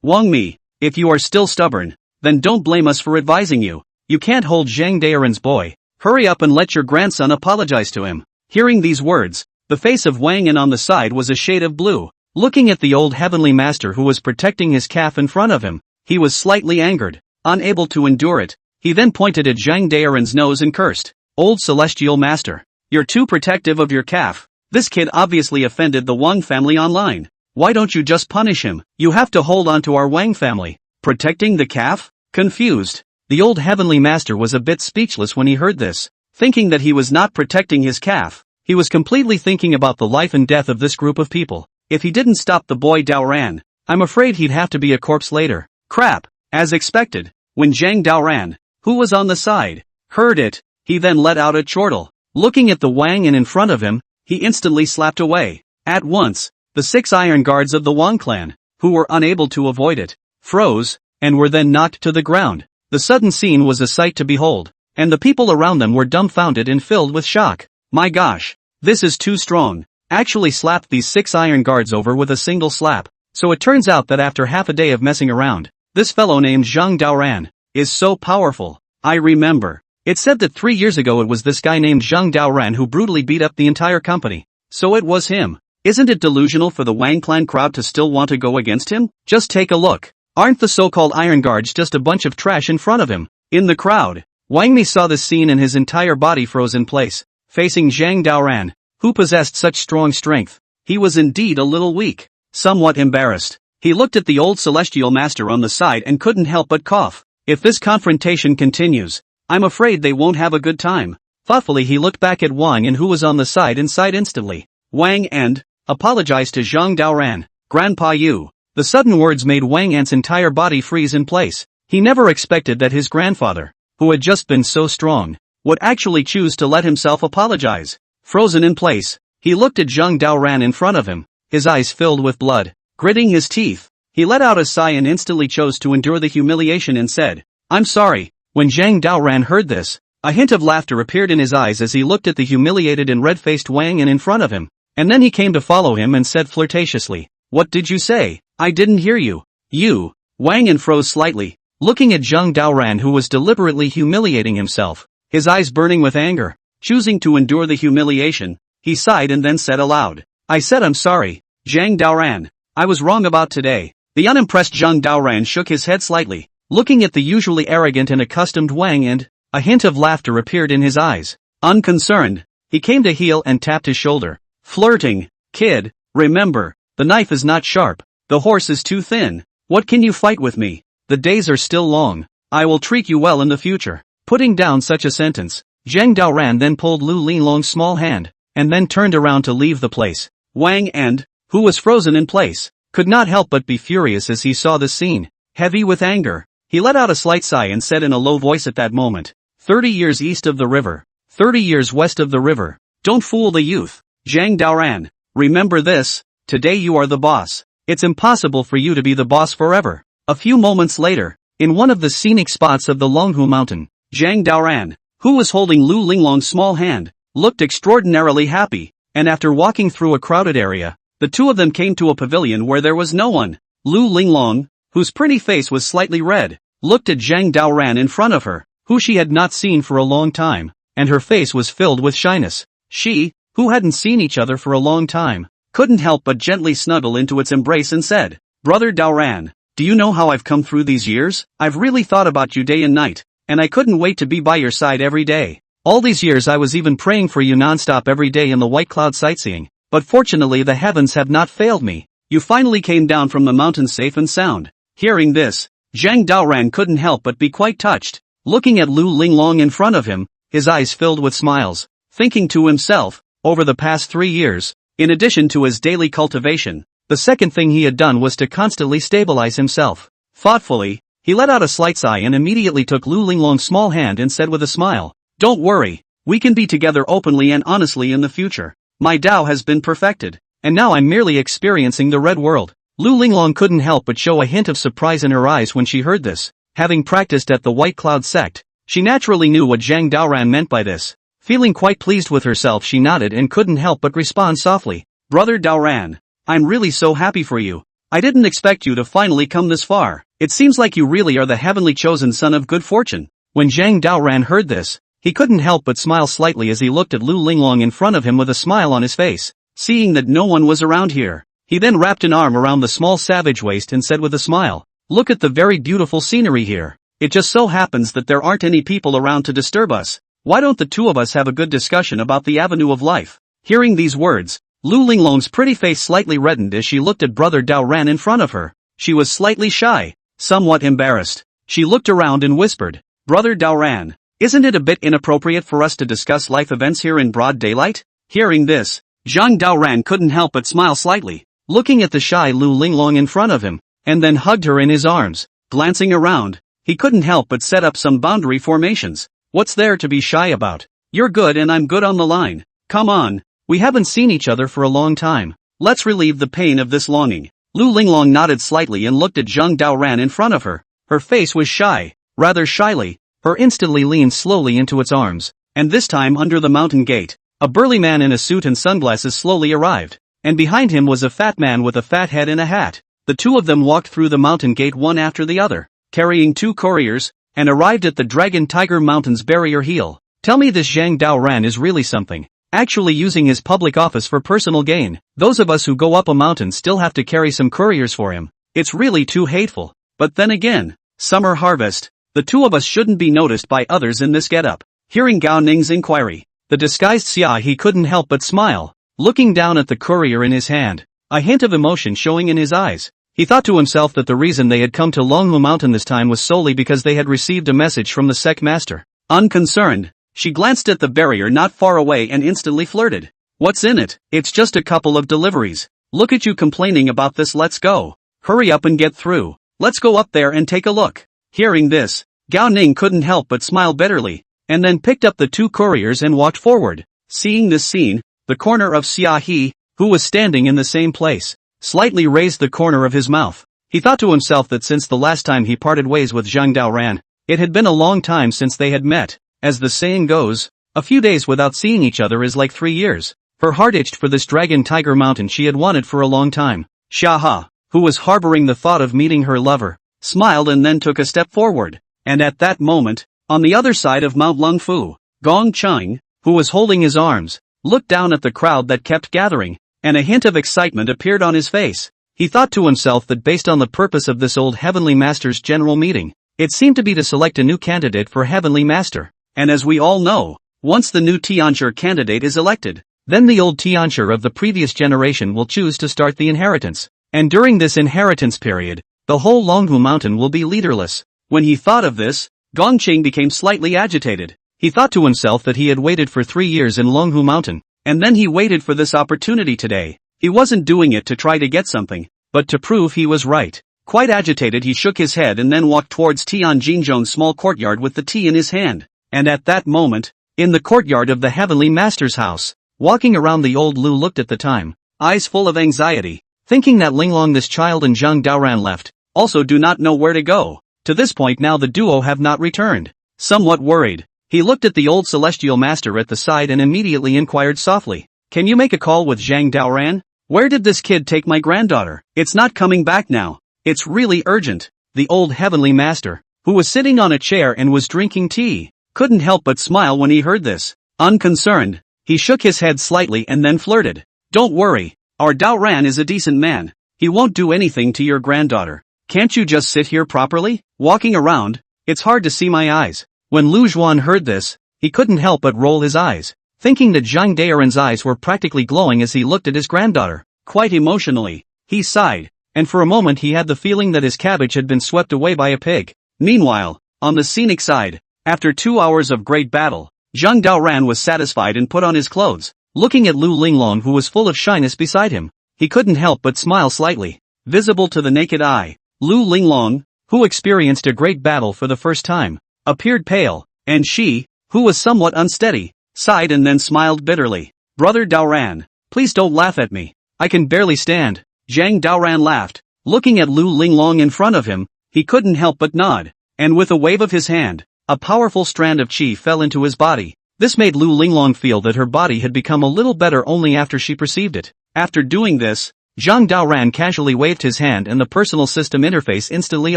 [SPEAKER 1] Wang Mi, if you are still stubborn, then don't blame us for advising you. You can't hold Zhang Daoran's boy. Hurry up and let your grandson apologize to him. Hearing these words, the face of Wang An on the side was a shade of blue. Looking at the old heavenly master who was protecting his calf in front of him, he was slightly angered. Unable to endure it, he then pointed at Zhang Daoran's nose and cursed. Old celestial master, you're too protective of your calf. This kid obviously offended the Wang family online. Why don't you just punish him? You have to hold on to our Wang family. Protecting the calf? Confused, the old heavenly master was a bit speechless when he heard this. Thinking that he was not protecting his calf, he was completely thinking about the life and death of this group of people. If he didn't stop the boy Daoran, I'm afraid he'd have to be a corpse later. Crap. As expected, when Zhang Daoran, who was on the side, heard it, he then let out a chortle. Looking at the Wang An in front of him, he instantly slapped away. At once, the 6 iron guards of the Wang clan, who were unable to avoid it, froze, and were then knocked to the ground. The sudden scene was a sight to behold, and the people around them were dumbfounded and filled with shock. My gosh, this is too strong. Actually slapped these 6 iron guards over with a single slap. So it turns out that after half a day of messing around, this fellow named Zhang Daoran is so powerful. I remember. It said that 3 years ago it was this guy named Zhang Daoran who brutally beat up the entire company. So it was him. Isn't it delusional for the Wang clan crowd to still want to go against him? Just take a look. Aren't the so-called iron guards just a bunch of trash in front of him? In the crowd, Wang Mi saw this scene and his entire body froze in place. Facing Zhang Daoran, who possessed such strong strength, he was indeed a little weak. Somewhat embarrassed, he looked at the old celestial master on the side and couldn't help but cough. If this confrontation continues, I'm afraid they won't have a good time. Thoughtfully he looked back at Wang An who was on the side and sighed instantly. Wang An, apologized to Zhang Daoran. Grandpa you. The sudden words made Wang An's entire body freeze in place. He never expected that his grandfather, who had just been so strong, would actually choose to let himself apologize. Frozen in place, he looked at Zhang Daoran in front of him, his eyes filled with blood. Gritting his teeth, he let out a sigh and instantly chose to endure the humiliation and said, I'm sorry. When Zhang Daoran heard this, a hint of laughter appeared in his eyes as he looked at the humiliated and red-faced Wang An in front of him, and then he came to follow him and said flirtatiously, What did you say? I didn't hear you. You. Wang An froze slightly, looking at Zhang Daoran who was deliberately humiliating himself, his eyes burning with anger. Choosing to endure the humiliation, he sighed and then said aloud, I said I'm sorry, Zhang Daoran. I was wrong about today. The unimpressed Zhang Daoran shook his head slightly, looking at the usually arrogant and accustomed Wang and a hint of laughter appeared in his eyes. Unconcerned, he came to heel and tapped his shoulder. Flirting, kid, remember, the knife is not sharp, the horse is too thin. What can you fight with me? The days are still long. I will treat you well in the future. Putting down such a sentence, Zhang Daoran then pulled Lu Linglong's small hand, and then turned around to leave the place. Wang An, who was frozen in place, could not help but be furious as he saw this scene. Heavy with anger, he let out a slight sigh and said in a low voice at that moment, 30 years east of the river, 30 years west of the river. Don't fool the youth. Zhang Daoran, remember this, today you are the boss. It's impossible for you to be the boss forever. A few moments later, in one of the scenic spots of the Longhu mountain, Zhang Daoran, who was holding Lu Linglong's small hand, looked extraordinarily happy, and after walking through a crowded area, the two of them came to a pavilion where there was no one. Lu Linglong, whose pretty face was slightly red, looked at Zhang Daoran in front of her, who she had not seen for a long time, and her face was filled with shyness. She, who hadn't seen each other for a long time, couldn't help but gently snuggle into its embrace and said, Brother Daoran, do you know how I've come through these years? I've really thought about you day and night, and I couldn't wait to be by your side every day. All these years I was even praying for you nonstop every day in the White Cloud sightseeing, but fortunately the heavens have not failed me. You finally came down from the mountain safe and sound. Hearing this, Zhang Daoran couldn't help but be quite touched. Looking at Lu Linglong in front of him, his eyes filled with smiles, thinking to himself, over the past 3 years, in addition to his daily cultivation, the second thing he had done was to constantly stabilize himself. Thoughtfully, He let out a slight sigh and immediately took Lu Linglong's small hand and said with a smile, "Don't worry, we can be together openly and honestly in the future. My Tao has been perfected, and now I'm merely experiencing the red world." Lu Linglong couldn't help but show a hint of surprise in her eyes when she heard this. Having practiced at the White Cloud sect, she naturally knew what Zhang Daoran meant by this. Feeling quite pleased with herself, she nodded and couldn't help but respond softly, "Brother Daoran, I'm really so happy for you. I didn't expect you to finally come this far. It seems like you really are the heavenly chosen son of good fortune." When Zhang Daoran heard this, he couldn't help but smile slightly as he looked at Lu Linglong in front of him with a smile on his face. Seeing that no one was around here, he then wrapped an arm around the small savage waist and said with a smile, "Look at the very beautiful scenery here. It just so happens that there aren't any people around to disturb us. Why don't the two of us have a good discussion about the avenue of life?" Hearing these words, Lu Linglong's pretty face slightly reddened as she looked at Brother Daoran in front of her. She was slightly shy, somewhat embarrassed. She looked around and whispered, "Brother Daoran, isn't it a bit inappropriate for us to discuss life events here in broad daylight?" Hearing this, Zhang Daoran couldn't help but smile slightly, looking at the shy Lu Linglong in front of him, and then hugged her in his arms. Glancing around, he couldn't help but set up some boundary formations. "What's there to be shy about? You're good and I'm good on the line. Come on, we haven't seen each other for a long time. Let's relieve the pain of this longing." Lu Linglong nodded slightly and looked at Zhang Daoran in front of her. Her face was shy. Rather shyly, her instantly leaned slowly into its arms, and this time under the mountain gate, a burly man in a suit and sunglasses slowly arrived, and behind him was a fat man with a fat head and a hat. The two of them walked through the mountain gate one after the other, carrying two couriers, and arrived at the Dragon Tiger Mountain's barrier hill. Tell me this Zhang Daoran is really something. Actually using his public office for personal gain. Those of us who go up a mountain still have to carry some couriers for him. It's really too hateful. But then again, summer harvest, the two of us shouldn't be noticed by others in this getup. Hearing Gao Ning's inquiry, the disguised Xia He couldn't help but smile, looking down at the courier in his hand, a hint of emotion showing in his eyes. He thought to himself that the reason they had come to Longhu Mountain this time was solely because they had received a message from the sect master. Unconcerned, she glanced at the barrier not far away and instantly flirted. "What's in it? It's just a couple of deliveries. Look at you complaining about this. Let's go. Hurry up and get through. Let's go up there and take a look." Hearing this, Gao Ning couldn't help but smile bitterly, and then picked up the two couriers and walked forward. Seeing this scene, the corner of Xia He, who was standing in the same place, slightly raised the corner of his mouth. He thought to himself that since the last time he parted ways with Zhang Daoran, it had been a long time since they had met. As the saying goes, a few days without seeing each other is like 3 years. Her heart itched for this Dragon Tiger Mountain she had wanted for a long time. Xia Ha, who was harboring the thought of meeting her lover, smiled and then took a step forward. And at that moment, on the other side of Mount Lungfu, Gong Cheng, who was holding his arms, looked down at the crowd that kept gathering, and a hint of excitement appeared on his face. He thought to himself that based on the purpose of this old Heavenly Master's general meeting, it seemed to be to select a new candidate for Heavenly Master. And as we all know, once the new Tianshi candidate is elected, then the old Tianshi of the previous generation will choose to start the inheritance. And during this inheritance period, the whole Longhu Mountain will be leaderless. When he thought of this, Gongqing became slightly agitated. He thought to himself that he had waited for 3 years in Longhu Mountain, and then he waited for this opportunity today. He wasn't doing it to try to get something, but to prove he was right. Quite agitated, he shook his head and then walked towards Tian Jinzhong's small courtyard with the tea in his hand. And at that moment, in the courtyard of the Heavenly Master's house, walking around, the old Lu looked at the time, eyes full of anxiety, thinking that Linglong, this child, and Zhang Daoran left, also do not know where to go. To this point now the duo have not returned. Somewhat worried, he looked at the old celestial master at the side and immediately inquired softly, "Can you make a call with Zhang Daoran? Where did this kid take my granddaughter? It's not coming back now. It's really urgent." The old Heavenly Master, who was sitting on a chair and was drinking tea, couldn't help but smile when he heard this. Unconcerned, he shook his head slightly and then flirted, "Don't worry, our Daoran is a decent man. He won't do anything to your granddaughter. Can't you just sit here properly? Walking around, it's hard to see my eyes." When Lu Zhuan heard this, he couldn't help but roll his eyes, thinking that Zhang Daoran's eyes were practically glowing as he looked at his granddaughter. Quite emotionally, he sighed, and for a moment he had the feeling that his cabbage had been swept away by a pig. Meanwhile, on the scenic side, after 2 hours of great battle, Zhang Daoran was satisfied and put on his clothes. Looking at Lu Linglong, who was full of shyness beside him, he couldn't help but smile slightly. Visible to the naked eye, Lu Linglong, who experienced a great battle for the first time, appeared pale, and she, who was somewhat unsteady, sighed and then smiled bitterly. Brother Daoran, please don't laugh at me. I can barely stand. Zhang Daoran laughed. Looking at Lu Linglong in front of him, he couldn't help but nod, and with a wave of his hand, a powerful strand of qi fell into his body. This made Lu Linglong feel that her body had become a little better only after she perceived it. After doing this, Zhang Daoran casually waved his hand and the personal system interface instantly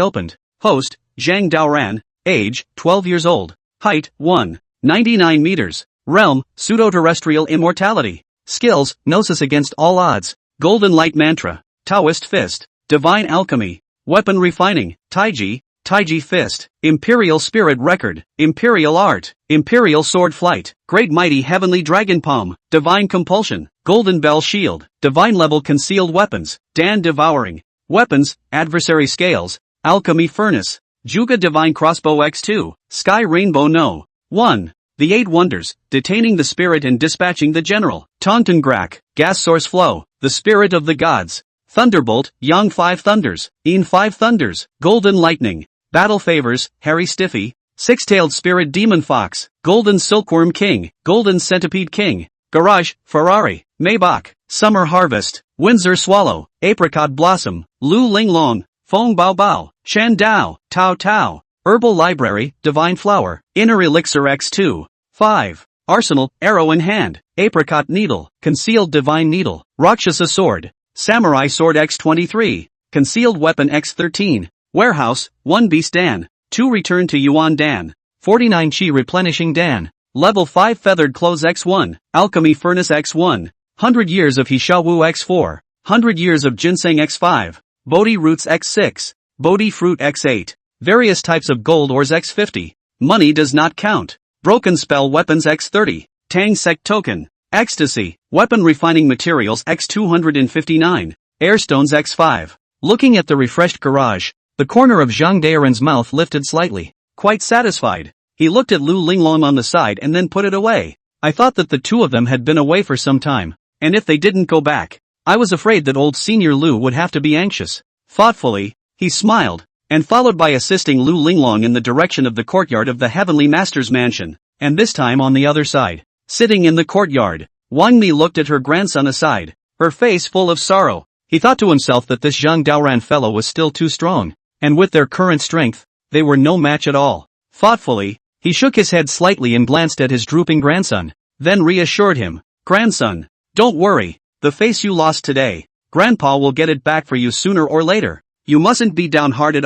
[SPEAKER 1] opened. Host, Zhang Daoran, age, 12 years old, height, 1.99 meters, realm, pseudo-terrestrial immortality, skills, gnosis against all odds, golden light mantra, Taoist fist, divine alchemy, weapon refining, Taiji fist, imperial spirit record, imperial art, imperial sword flight, great mighty heavenly dragon palm, divine compulsion, golden bell shield, divine level concealed weapons, Dan devouring, weapons, adversary scales, alchemy furnace, Juga divine crossbow x2, sky rainbow no. 1. The 8 wonders, detaining the spirit and dispatching the general, Taunton Grak, gas source flow, the spirit of the gods, Thunderbolt, Yang 5 thunders, Een 5 thunders, golden lightning, battle favors, Harry Stiffy, six-tailed spirit demon fox, golden silkworm king, golden centipede king, garage, Ferrari, Maybach, summer harvest, Windsor swallow, apricot blossom, Lu Linglong, Fong Bao Bao, Shan Dao, Tao Tao, herbal library, divine flower, inner elixir x2, 5. Arsenal, arrow in hand, apricot needle, concealed divine needle, Rakshasa sword, samurai sword x23, concealed weapon x13, warehouse, 1 beast Dan, 2 return to Yuan Dan, 49 chi replenishing Dan, level 5 feathered clothes x1, alchemy furnace x1, 100 years of Hishawu x4, 100 years of ginseng x5, Bodhi roots x6, Bodhi fruit x8, various types of gold ores x50, money does not count, broken spell weapons x30, Tang sect token, ecstasy, weapon refining materials x259, airstones x5. Looking at the refreshed garage, the corner of Zhang Daoran's mouth lifted slightly. Quite satisfied, he looked at Lu Linglong on the side and then put it away. I thought that the two of them had been away for some time, and if they didn't go back, I was afraid that old Senior Lu would have to be anxious. Thoughtfully, he smiled, and followed by assisting Lu Linglong in the direction of the courtyard of the Heavenly Master's mansion, and this time on the other side. Sitting in the courtyard, Wang Mi looked at her grandson aside, her face full of sorrow. He thought to himself that this Zhang Daoran fellow was still too strong, and with their current strength, they were no match at all. Thoughtfully, he shook his head slightly and glanced at his drooping grandson, then reassured him, "Grandson, don't worry, the face you lost today, Grandpa will get it back for you sooner or later. You mustn't be downhearted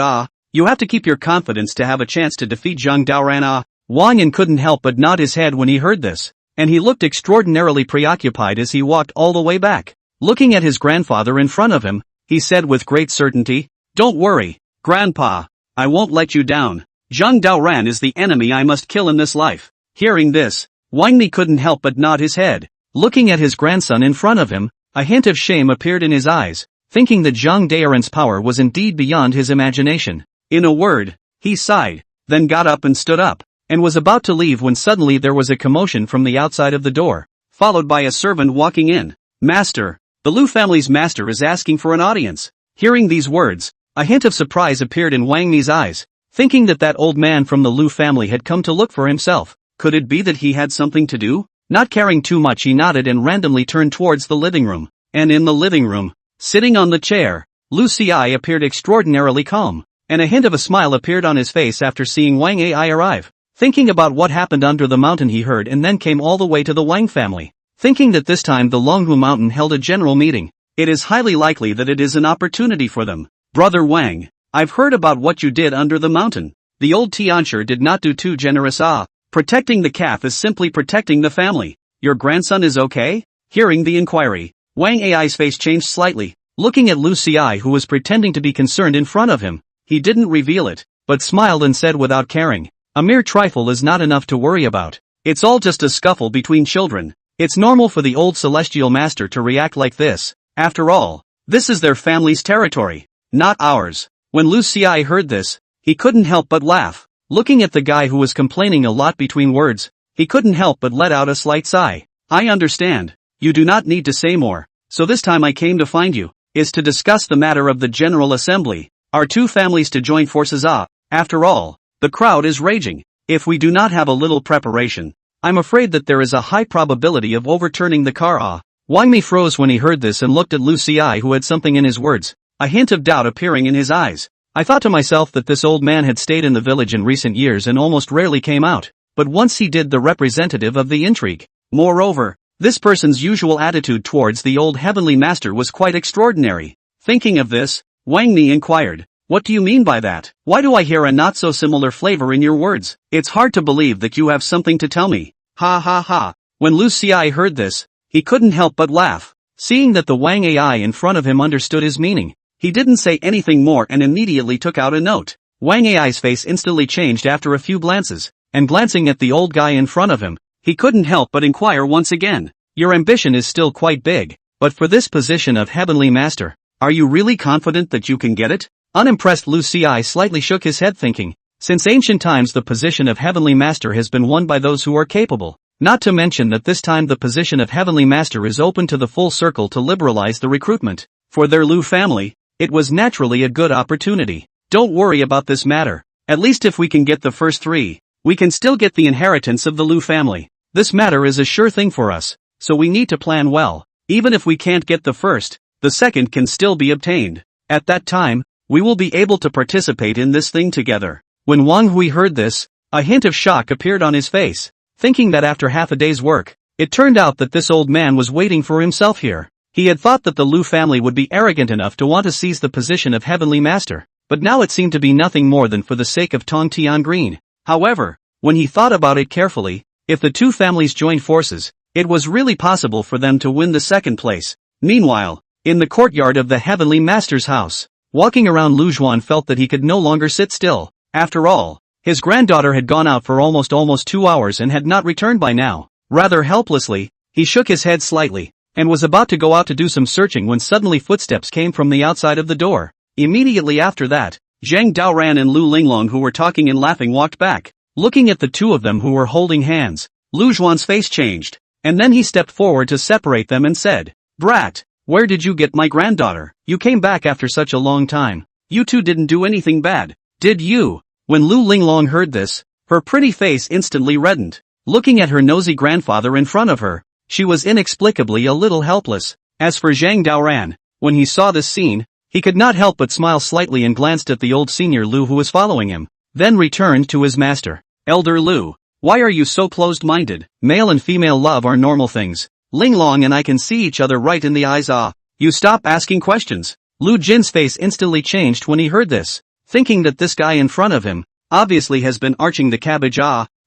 [SPEAKER 1] you have to keep your confidence to have a chance to defeat Zhang Daoran Wang Yin couldn't help but nod his head when he heard this, and he looked extraordinarily preoccupied as he walked all the way back. Looking at his grandfather in front of him, he said with great certainty, "Don't worry, Grandpa, I won't let you down. Zhang Daoran is the enemy I must kill in this life." Hearing this, Wang Ni couldn't help but nod his head. Looking at his grandson in front of him, a hint of shame appeared in his eyes, thinking that Zhang Daoran's power was indeed beyond his imagination. In a word, he sighed, then got up and stood up, and was about to leave when suddenly there was a commotion from the outside of the door, followed by a servant walking in. "Master, the Lu family's master is asking for an audience." Hearing these words, a hint of surprise appeared in Wang Mi's eyes, thinking that that old man from the Lu family had come to look for himself. Could it be that he had something to do? Not caring too much, he nodded and randomly turned towards the living room. And in the living room, sitting on the chair, Lu Ci appeared extraordinarily calm, and a hint of a smile appeared on his face after seeing Wang Ai arrive. Thinking about what happened under the mountain, he heard and then came all the way to the Wang family, thinking that this time the Longhu mountain held a general meeting. It is highly likely that it is an opportunity for them. "Brother Wang, I've heard about what you did under the mountain. The old Tiancher did not do too generous. Protecting the calf is simply protecting the family. Your grandson is okay?" Hearing the inquiry, Wang Ai's face changed slightly. Looking at Lu Ci, who was pretending to be concerned in front of him, he didn't reveal it, but smiled and said without caring, "A mere trifle is not enough to worry about. It's all just a scuffle between children. It's normal for the old celestial master to react like this. After all, this is their family's territory, not ours." When Lu Ci heard this, he couldn't help but laugh. Looking at the guy who was complaining a lot between words, he couldn't help but let out a slight sigh. "I understand. You do not need to say more. So this time I came to find you, is to discuss the matter of the General Assembly. our two families to join forces. After all, the crowd is raging. If we do not have a little preparation, I'm afraid that there is a high probability of overturning the car. Wang Mi froze when he heard this and looked at Lu Xi, who had something in his words, a hint of doubt appearing in his eyes. I thought to myself that this old man had stayed in the village in recent years and almost rarely came out, but once he did, the representative of the intrigue. Moreover, this person's usual attitude towards the old heavenly master was quite extraordinary. Thinking of this, Wang Mi inquired, "What do you mean by that? Why do I hear a not so similar flavor in your words? It's hard to believe that you have something to tell me." Ha ha ha. When Lu Xi heard this, he couldn't help but laugh. Seeing that the Wang Ai in front of him understood his meaning, he didn't say anything more and immediately took out a note. Wang Ai's face instantly changed after a few glances, and glancing at the old guy in front of him, he couldn't help but inquire once again, "Your ambition is still quite big, but for this position of heavenly master, are you really confident that you can get it?" Unimpressed Lu Xi slightly shook his head, thinking, since ancient times the position of heavenly master has been won by those who are capable, not to mention that this time the position of heavenly master is open to the full circle to liberalize the recruitment. For their Lu family, it was naturally a good opportunity. Don't worry about this matter. At least if we can get the first three, we can still get the inheritance of the Lu family. This matter is a sure thing for us, so we need to plan well. Even if we can't get the first, the second can still be obtained. At that time, we will be able to participate in this thing together. When Wang Hui heard this, a hint of shock appeared on his face, thinking that after half a day's work, it turned out that this old man was waiting for himself here. He had thought that the Lu family would be arrogant enough to want to seize the position of heavenly master, but now it seemed to be nothing more than for the sake of Tong Tian Green. However, when he thought about it carefully, if the two families joined forces, it was really possible for them to win the second place. Meanwhile, in the courtyard of the heavenly master's house, walking around, Lu Zhuan felt that he could no longer sit still. After all, his granddaughter had gone out for almost 2 hours and had not returned by now. Rather helplessly, he shook his head slightly, and was about to go out to do some searching when suddenly footsteps came from the outside of the door. Immediately after that, Zhang Daoran and Lu Linglong, who were talking and laughing, walked back. Looking at the two of them who were holding hands, Lu Zhuan's face changed, and then he stepped forward to separate them and said, "Brat, where did you get my granddaughter? You came back after such a long time. You two didn't do anything bad, did you?" When Lu Linglong heard this, her pretty face instantly reddened. Looking at her nosy grandfather in front of her, she was inexplicably a little helpless. As for Zhang Daoran, when he saw this scene, he could not help but smile slightly and glanced at the old senior Lu who was following him, then returned to his master. "Elder Lu, why are you so closed-minded? Male and female love are normal things. Linglong and I can see each other right in the eyes. You stop asking questions." Lu Jin's face instantly changed when he heard this, thinking that this guy in front of him, obviously has been arching the cabbage.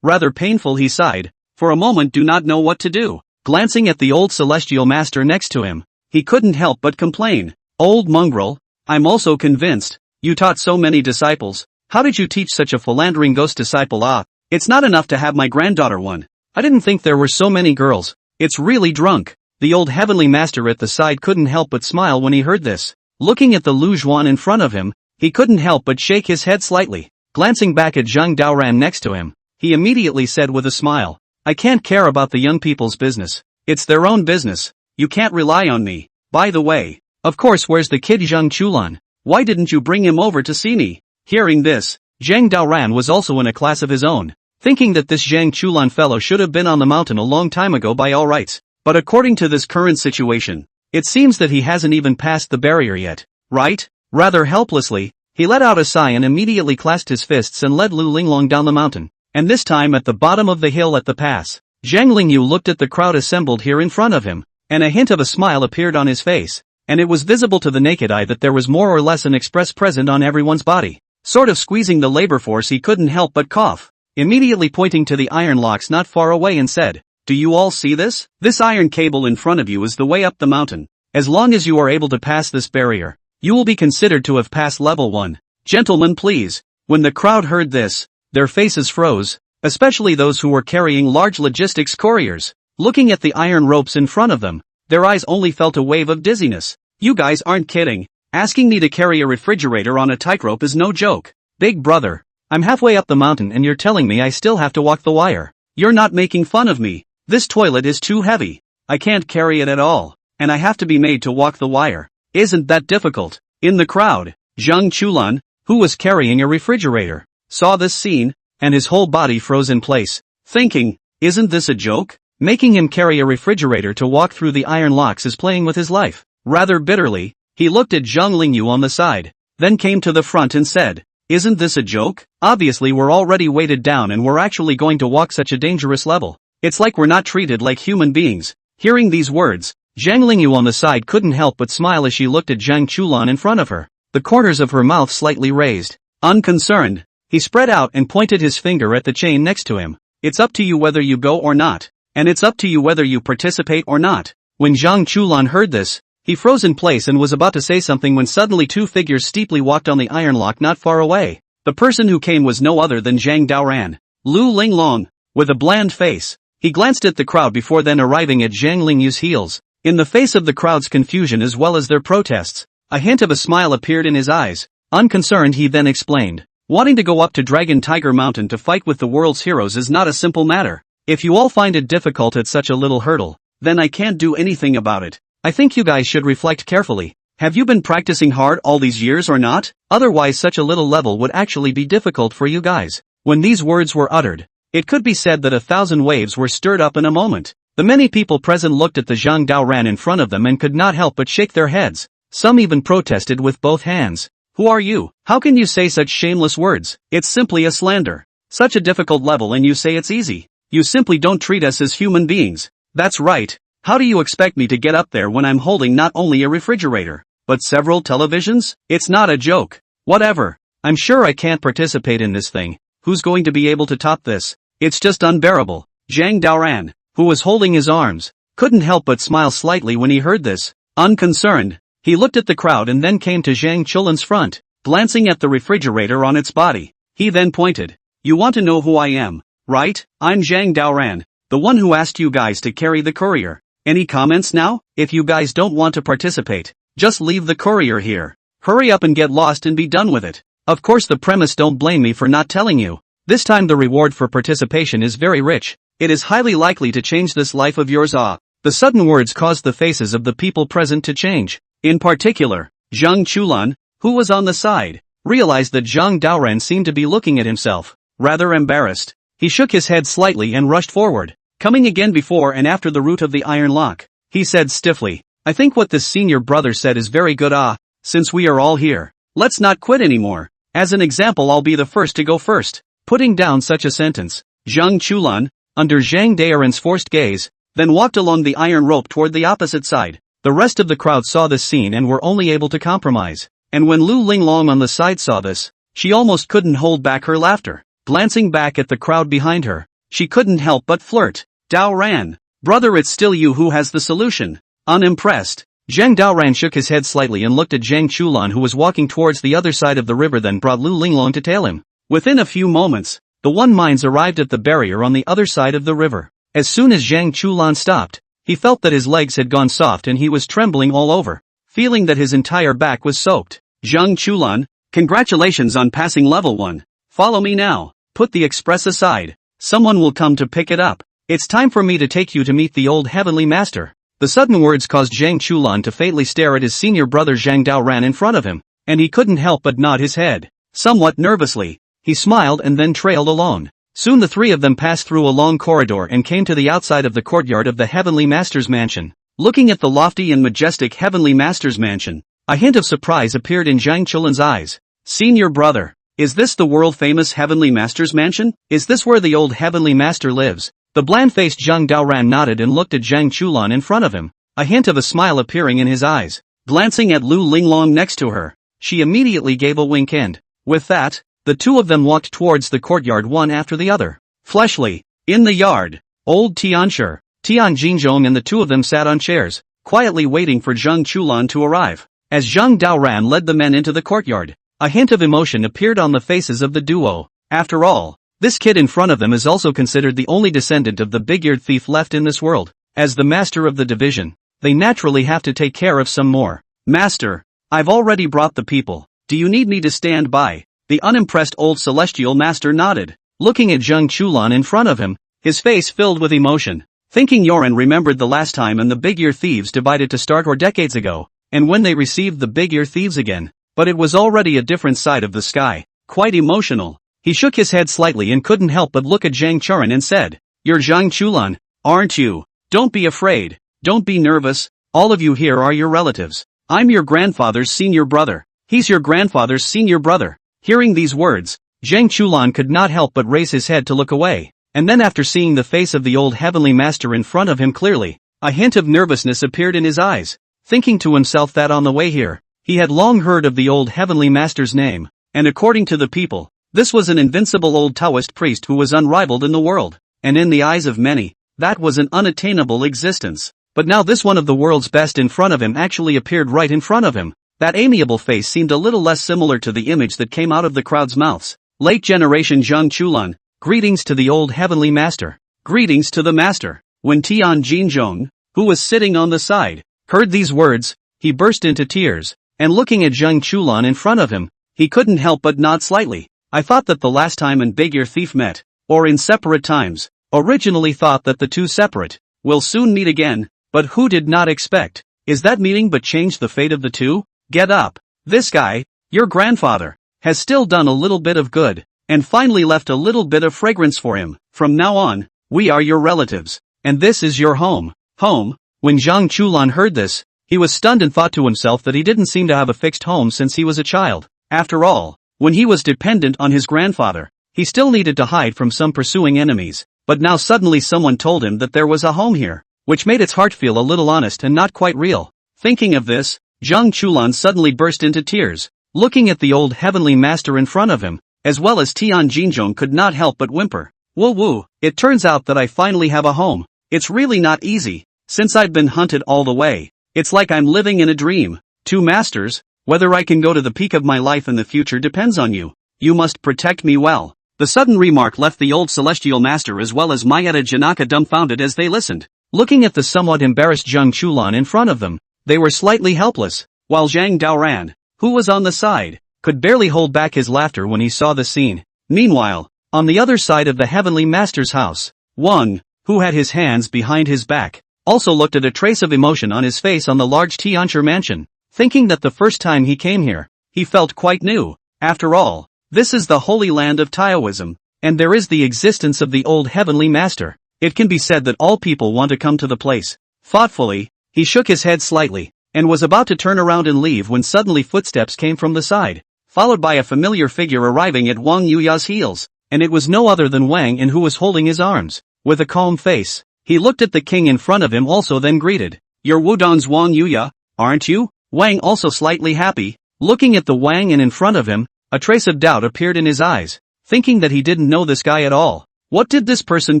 [SPEAKER 1] Rather painful, he sighed. For a moment do not know what to do. Glancing at the old celestial master next to him, he couldn't help but complain. "Old mongrel, I'm also convinced. You taught so many disciples. How did you teach such a philandering ghost disciple? It's not enough to have my granddaughter one. I didn't think there were so many girls. It's really drunk." The old heavenly master at the side couldn't help but smile when he heard this. Looking at the Lu Zhuan in front of him, he couldn't help but shake his head slightly. Glancing back at Zhang Daoran next to him, he immediately said with a smile, "I can't care about the young people's business. It's their own business. You can't rely on me. By the way, of course, where's the kid Zhang Chulan? Why didn't you bring him over to see me?" Hearing this, Zhang Daoran was also in a class of his own, thinking that this Zhang Chulan fellow should have been on the mountain a long time ago by all rights. But according to this current situation, it seems that he hasn't even passed the barrier yet, right? Rather helplessly, he let out a sigh and immediately clasped his fists and led Lu Linglong down the mountain. And this time at the bottom of the hill at the pass, Zhang Lingyu looked at the crowd assembled here in front of him, and a hint of a smile appeared on his face, and it was visible to the naked eye that there was more or less an express present on everyone's body. Sort of squeezing the labor force, he couldn't help but cough, immediately pointing to the iron locks not far away and said, "Do you all see this? This iron cable in front of you is the way up the mountain. As long as you are able to pass this barrier, you will be considered to have passed level 1. Gentlemen, please." When the crowd heard this, their faces froze, especially those who were carrying large logistics couriers. Looking at the iron ropes in front of them, their eyes only felt a wave of dizziness. "You guys aren't kidding. Asking me to carry a refrigerator on a tightrope is no joke. Big brother, I'm halfway up the mountain and you're telling me I still have to walk the wire. You're not making fun of me. This toilet is too heavy. I can't carry it at all, and I have to be made to walk the wire. Isn't that difficult?" In the crowd, Zhang Chulan, who was carrying a refrigerator, saw this scene, and his whole body froze in place, thinking, isn't this a joke? Making him carry a refrigerator to walk through the iron locks is playing with his life. Rather bitterly, he looked at Zhang Lingyu on the side, then came to the front and said, isn't this a joke? Obviously we're already weighted down and we're actually going to walk such a dangerous level. It's like we're not treated like human beings. Hearing these words, Zhang Lingyu on the side couldn't help but smile as she looked at Zhang Chulan in front of her, the corners of her mouth slightly raised. Unconcerned, he spread out and pointed his finger at the chain next to him. It's up to you whether you go or not. And it's up to you whether you participate or not. When Zhang Chulan heard this, he froze in place and was about to say something when suddenly two figures steeply walked on the iron lock not far away. The person who came was no other than Zhang Daoran. Lu Linglong. With a bland face, he glanced at the crowd before then arriving at Zhang Lingyu's heels. In the face of the crowd's confusion as well as their protests, a hint of a smile appeared in his eyes. Unconcerned, he then explained, wanting to go up to Dragon Tiger Mountain to fight with the world's heroes is not a simple matter. If you all find it difficult at such a little hurdle, then I can't do anything about it. I think you guys should reflect carefully. Have you been practicing hard all these years or not? Otherwise such a little level would actually be difficult for you guys. When these words were uttered, it could be said that 1,000 waves were stirred up in a moment. The many people present looked at the Zhang Daoran in front of them and could not help but shake their heads. Some even protested with both hands. Who are you? How can you say such shameless words? It's simply a slander. Such a difficult level and you say it's easy. You simply don't treat us as human beings. That's right. How do you expect me to get up there when I'm holding not only a refrigerator, but several televisions? It's not a joke. Whatever. I'm sure I can't participate in this thing. Who's going to be able to top this? It's just unbearable. Zhang Daoran, who was holding his arms, couldn't help but smile slightly when he heard this. Unconcerned, he looked at the crowd and then came to Zhang Chulan's front, glancing at the refrigerator on its body. He then pointed. You want to know who I am, right? I'm Zhang Daoran, the one who asked you guys to carry the courier. Any comments now? If you guys don't want to participate, just leave the courier here. Hurry up and get lost and be done with it. Of course the premise don't blame me for not telling you. This time the reward for participation is very rich. It is highly likely to change this life of yours. The sudden words caused the faces of the people present to change. In particular, Zhang Chulan, who was on the side, realized that Zhang Daoran seemed to be looking at himself, rather embarrassed. He shook his head slightly and rushed forward. Coming again before and after the root of the iron lock, he said stiffly, I think what this senior brother said is very good. Since we are all here, let's not quit anymore. As an example, I'll be the first to go first. Putting down such a sentence, Zhang Chulan, under Zhang Daoran's forced gaze, then walked along the iron rope toward the opposite side. The rest of the crowd saw this scene and were only able to compromise. And when Lu Linglong on the side saw this, she almost couldn't hold back her laughter. Glancing back at the crowd behind her, she couldn't help but flirt. Daoran, brother, it's still you who has the solution. Unimpressed, Zhang Daoran shook his head slightly and looked at Zhang Chulan, who was walking towards the other side of the river, then brought Lu Linglong to tail him. Within a few moments, the one minds arrived at the barrier on the other side of the river. As soon as Zhang Chulan stopped, he felt that his legs had gone soft and he was trembling all over, feeling that his entire back was soaked. Zhang Chulan, congratulations on passing level 1. Follow me now. Put the express aside. Someone will come to pick it up. It's time for me to take you to meet the old heavenly master. The sudden words caused Zhang Chulan to fatally stare at his senior brother Zhang Daoran in front of him, and he couldn't help but nod his head. Somewhat nervously, he smiled and then trailed along. Soon the three of them passed through a long corridor and came to the outside of the courtyard of the Heavenly Master's mansion. Looking at the lofty and majestic Heavenly Master's mansion, a hint of surprise appeared in Zhang Chulan's eyes. Senior brother, is this the world-famous Heavenly Master's mansion? Is this where the old Heavenly Master lives? The bland-faced Zhang Daoran nodded and looked at Zhang Chulan in front of him, a hint of a smile appearing in his eyes. Glancing at Lu Linglong next to her, she immediately gave a wink and, with that, the two of them walked towards the courtyard one after the other. Fleshly, in the yard, old Tianshi, Tian Jinzhong and the two of them sat on chairs, quietly waiting for Zhang Chulan to arrive. As Zhang Daoran led the men into the courtyard, a hint of emotion appeared on the faces of the duo. After all, this kid in front of them is also considered the only descendant of the big-eared thief left in this world. As the master of the division, they naturally have to take care of some more. Master, I've already brought the people. Do you need me to stand by? The unimpressed old celestial master nodded, looking at Zhang Chulan in front of him, his face filled with emotion. Thinking Yoren remembered the last time and the big-ear thieves divided to start or decades ago, and when they received the big-ear thieves again, but it was already a different side of the sky, quite emotional. He shook his head slightly and couldn't help but look at Zhang Churan and said, "You're Zhang Chulan, aren't you? Don't be afraid, don't be nervous, all of you here are your relatives. I'm your grandfather's senior brother. He's your grandfather's senior brother." Hearing these words, Zhang Chulan could not help but raise his head to look away, and then after seeing the face of the old heavenly master in front of him clearly, a hint of nervousness appeared in his eyes, thinking to himself that on the way here, he had long heard of the old heavenly master's name, and according to the people, this was an invincible old Taoist priest who was unrivaled in the world, and in the eyes of many, that was an unattainable existence. But now this one of the world's best in front of him actually appeared right in front of him. That amiable face seemed a little less similar to the image that came out of the crowd's mouths. Late generation Zhang Chulan, greetings to the old heavenly master. Greetings to the master. When Tian Jinzhong, who was sitting on the side, heard these words, he burst into tears, and looking at Zhang Chulan in front of him, he couldn't help but nod slightly. I thought that the last time an big ear thief met, or in separate times, originally thought that the two separate, will soon meet again, but who did not expect, is that meeting but changed the fate of the two? Get up. This guy, your grandfather, has still done a little bit of good, and finally left a little bit of fragrance for him. From now on, we are your relatives, and this is your home. Home? When Zhang Chulan heard this, he was stunned and thought to himself that he didn't seem to have a fixed home since he was a child. After all, when he was dependent on his grandfather, he still needed to hide from some pursuing enemies, but now suddenly someone told him that there was a home here, which made its heart feel a little honest and not quite real. Thinking of this, Zhang Chulan suddenly burst into tears, looking at the old heavenly master in front of him, as well as Tian Jinzhong could not help but whimper. Woo woo, it turns out that I finally have a home. It's really not easy, since I've been hunted all the way. It's like I'm living in a dream. Two masters, whether I can go to the peak of my life in the future depends on you. You must protect me well. The sudden remark left the old celestial master as well as Mayetta Janaka dumbfounded as they listened. Looking at the somewhat embarrassed Zhang Chulan in front of them, they were slightly helpless, while Zhang Daoran, who was on the side, could barely hold back his laughter when he saw the scene. Meanwhile, on the other side of the heavenly master's house, Wang, who had his hands behind his back, also looked at a trace of emotion on his face on the large Tianchi mansion, thinking that the first time he came here, he felt quite new. After all, this is the holy land of Taoism, and there is the existence of the old heavenly master. It can be said that all people want to come to the place. Thoughtfully, he shook his head slightly, and was about to turn around and leave when suddenly footsteps came from the side, followed by a familiar figure arriving at Wang Yuya's heels, and it was no other than Wang, and who was holding his arms. With a calm face, he looked at the king in front of him also, then greeted, "You're Wudong's Wang Yuya, aren't you?" Wang also slightly happy, looking at the Wang and in front of him, a trace of doubt appeared in his eyes, thinking that he didn't know this guy at all. What did this person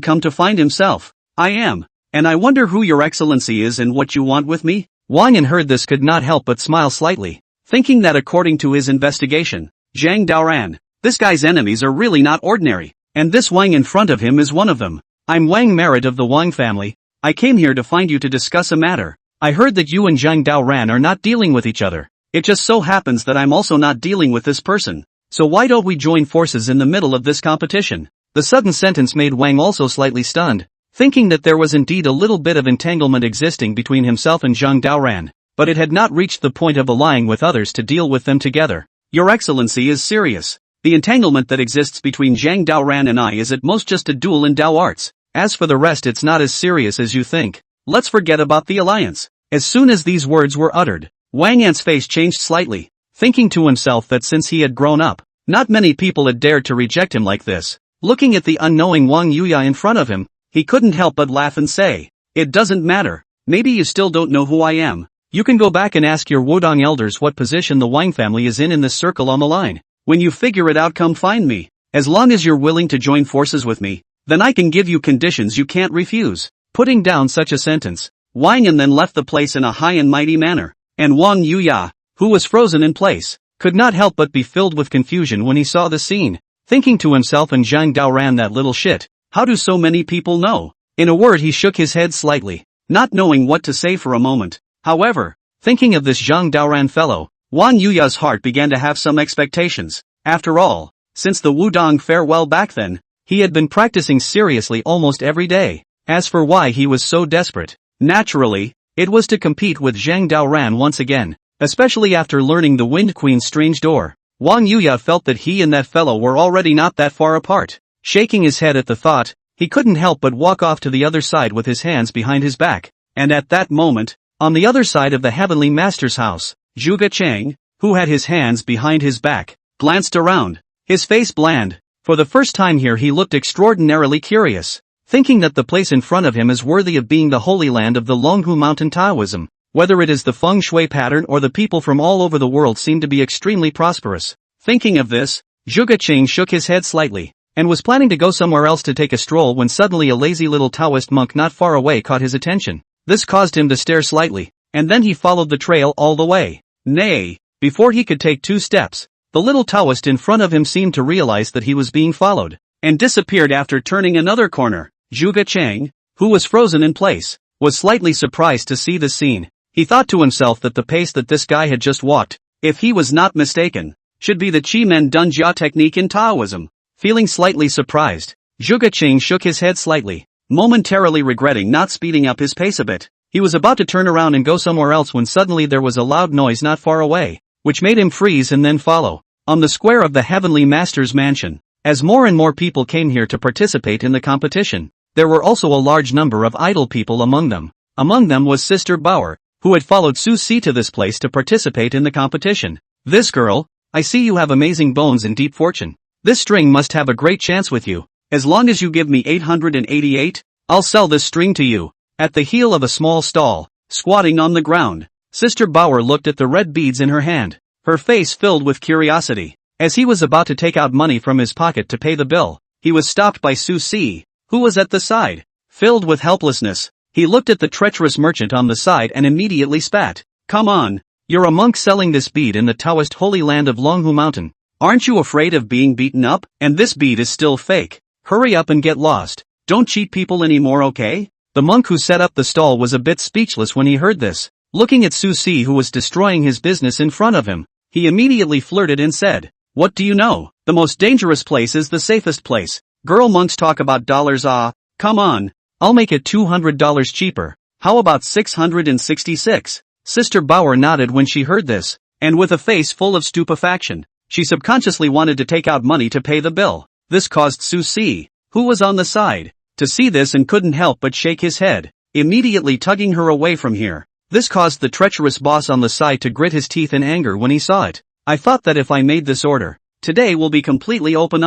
[SPEAKER 1] come to find himself? I am. And I wonder who your excellency is and what you want with me? Wang An heard this could not help but smile slightly, thinking that according to his investigation, Zhang Daoran, this guy's enemies are really not ordinary, and this Wang in front of him is one of them. I'm Wang Merit of the Wang family. I came here to find you to discuss a matter. I heard that you and Zhang Daoran are not dealing with each other. It just so happens that I'm also not dealing with this person. So why don't we join forces in the middle of this competition? The sudden sentence made Wang also slightly stunned, thinking that there was indeed a little bit of entanglement existing between himself and Zhang Daoran, but it had not reached the point of allying with others to deal with them together. Your excellency is serious. The entanglement that exists between Zhang Daoran and I is at most just a duel in Dao arts. As for the rest, it's not as serious as you think. Let's forget about the alliance. As soon as these words were uttered, Wang An's face changed slightly, thinking to himself that since he had grown up, not many people had dared to reject him like this. Looking at the unknowing Wang Yuya in front of him, he couldn't help but laugh and say, "It doesn't matter. Maybe you still don't know who I am. You can go back and ask your Wudong elders what position the Wang family is in this circle on the line. When you figure it out, come find me. As long as you're willing to join forces with me, then I can give you conditions you can't refuse." Putting down such a sentence, Wang An then left the place in a high and mighty manner, and Wang Yuya, who was frozen in place, could not help but be filled with confusion when he saw the scene, thinking to himself, and Zhang Daoran, that little shit. How do so many people know? In a word, he shook his head slightly, not knowing what to say for a moment. However, thinking of this Zhang Daoran fellow, Wang Yuya's heart began to have some expectations. After all, since the Wudong farewell back then, he had been practicing seriously almost every day. As for why he was so desperate, naturally, it was to compete with Zhang Daoran once again. especially after learning the Wind Queen's strange door. Wang Yuya felt that he and that fellow were already not that far apart. Shaking his head at the thought, he couldn't help but walk off to the other side with his hands behind his back. And at that moment, on the other side of the Heavenly Master's house, Zhuge Chang, who had his hands behind his back, glanced around, his face bland. For the first time here he looked extraordinarily curious, thinking that the place in front of him is worthy of being the holy land of the Longhu Mountain Taoism. Whether it is the feng shui pattern or the people from all over the world seem to be extremely prosperous. Thinking of this, Zhuge Chang shook his head slightly, and was planning to go somewhere else to take a stroll when suddenly a lazy little Taoist monk not far away caught his attention. This caused him to stare slightly, and then he followed the trail all the way. Nay, before he could take 2 steps, the little Taoist in front of him seemed to realize that he was being followed, and disappeared after turning another corner. Zhuge Chang, who was frozen in place, was slightly surprised to see this scene. He thought to himself that the pace that this guy had just walked, if he was not mistaken, should be the Qi Men Dun Jia technique in Taoism. Feeling slightly surprised, Zhuge Chang shook his head slightly, momentarily regretting not speeding up his pace a bit. He was about to turn around and go somewhere else when suddenly there was a loud noise not far away, which made him freeze and then follow. On the square of the Heavenly Master's mansion, as more and more people came here to participate in the competition, there were also a large number of idle people among them. Among them was Sister Bauer, who had followed Su Si to this place to participate in the competition. This girl, I see you have amazing bones and deep fortune. This string must have a great chance with you. As long as you give me 888, I'll sell this string to you. At the heel of a small stall, squatting on the ground, Sister Bauer looked at the red beads in her hand, her face filled with curiosity. As he was about to take out money from his pocket to pay the bill, he was stopped by Su Si, who was at the side. Filled with helplessness, he looked at the treacherous merchant on the side and immediately spat. Come on, you're a monk selling this bead in the Taoist holy land of Longhu Mountain. Aren't you afraid of being beaten up? And this bead is still fake. Hurry up and get lost. Don't cheat people anymore, okay? The monk who set up the stall was a bit speechless when he heard this. Looking at Su Si, who was destroying his business in front of him, he immediately flirted and said, What do you know? The most dangerous place is the safest place. Girl, monks talk about dollars. Come on. I'll make it $200 cheaper. How about 666? Sister Bauer nodded when she heard this, and with a face full of stupefaction, she subconsciously wanted to take out money to pay the bill. This caused Su Si, who was on the side, to see this and couldn't help but shake his head, immediately tugging her away from here. This caused the treacherous boss on the side to grit his teeth in anger when he saw it. I thought that if I made this order, today will be completely open.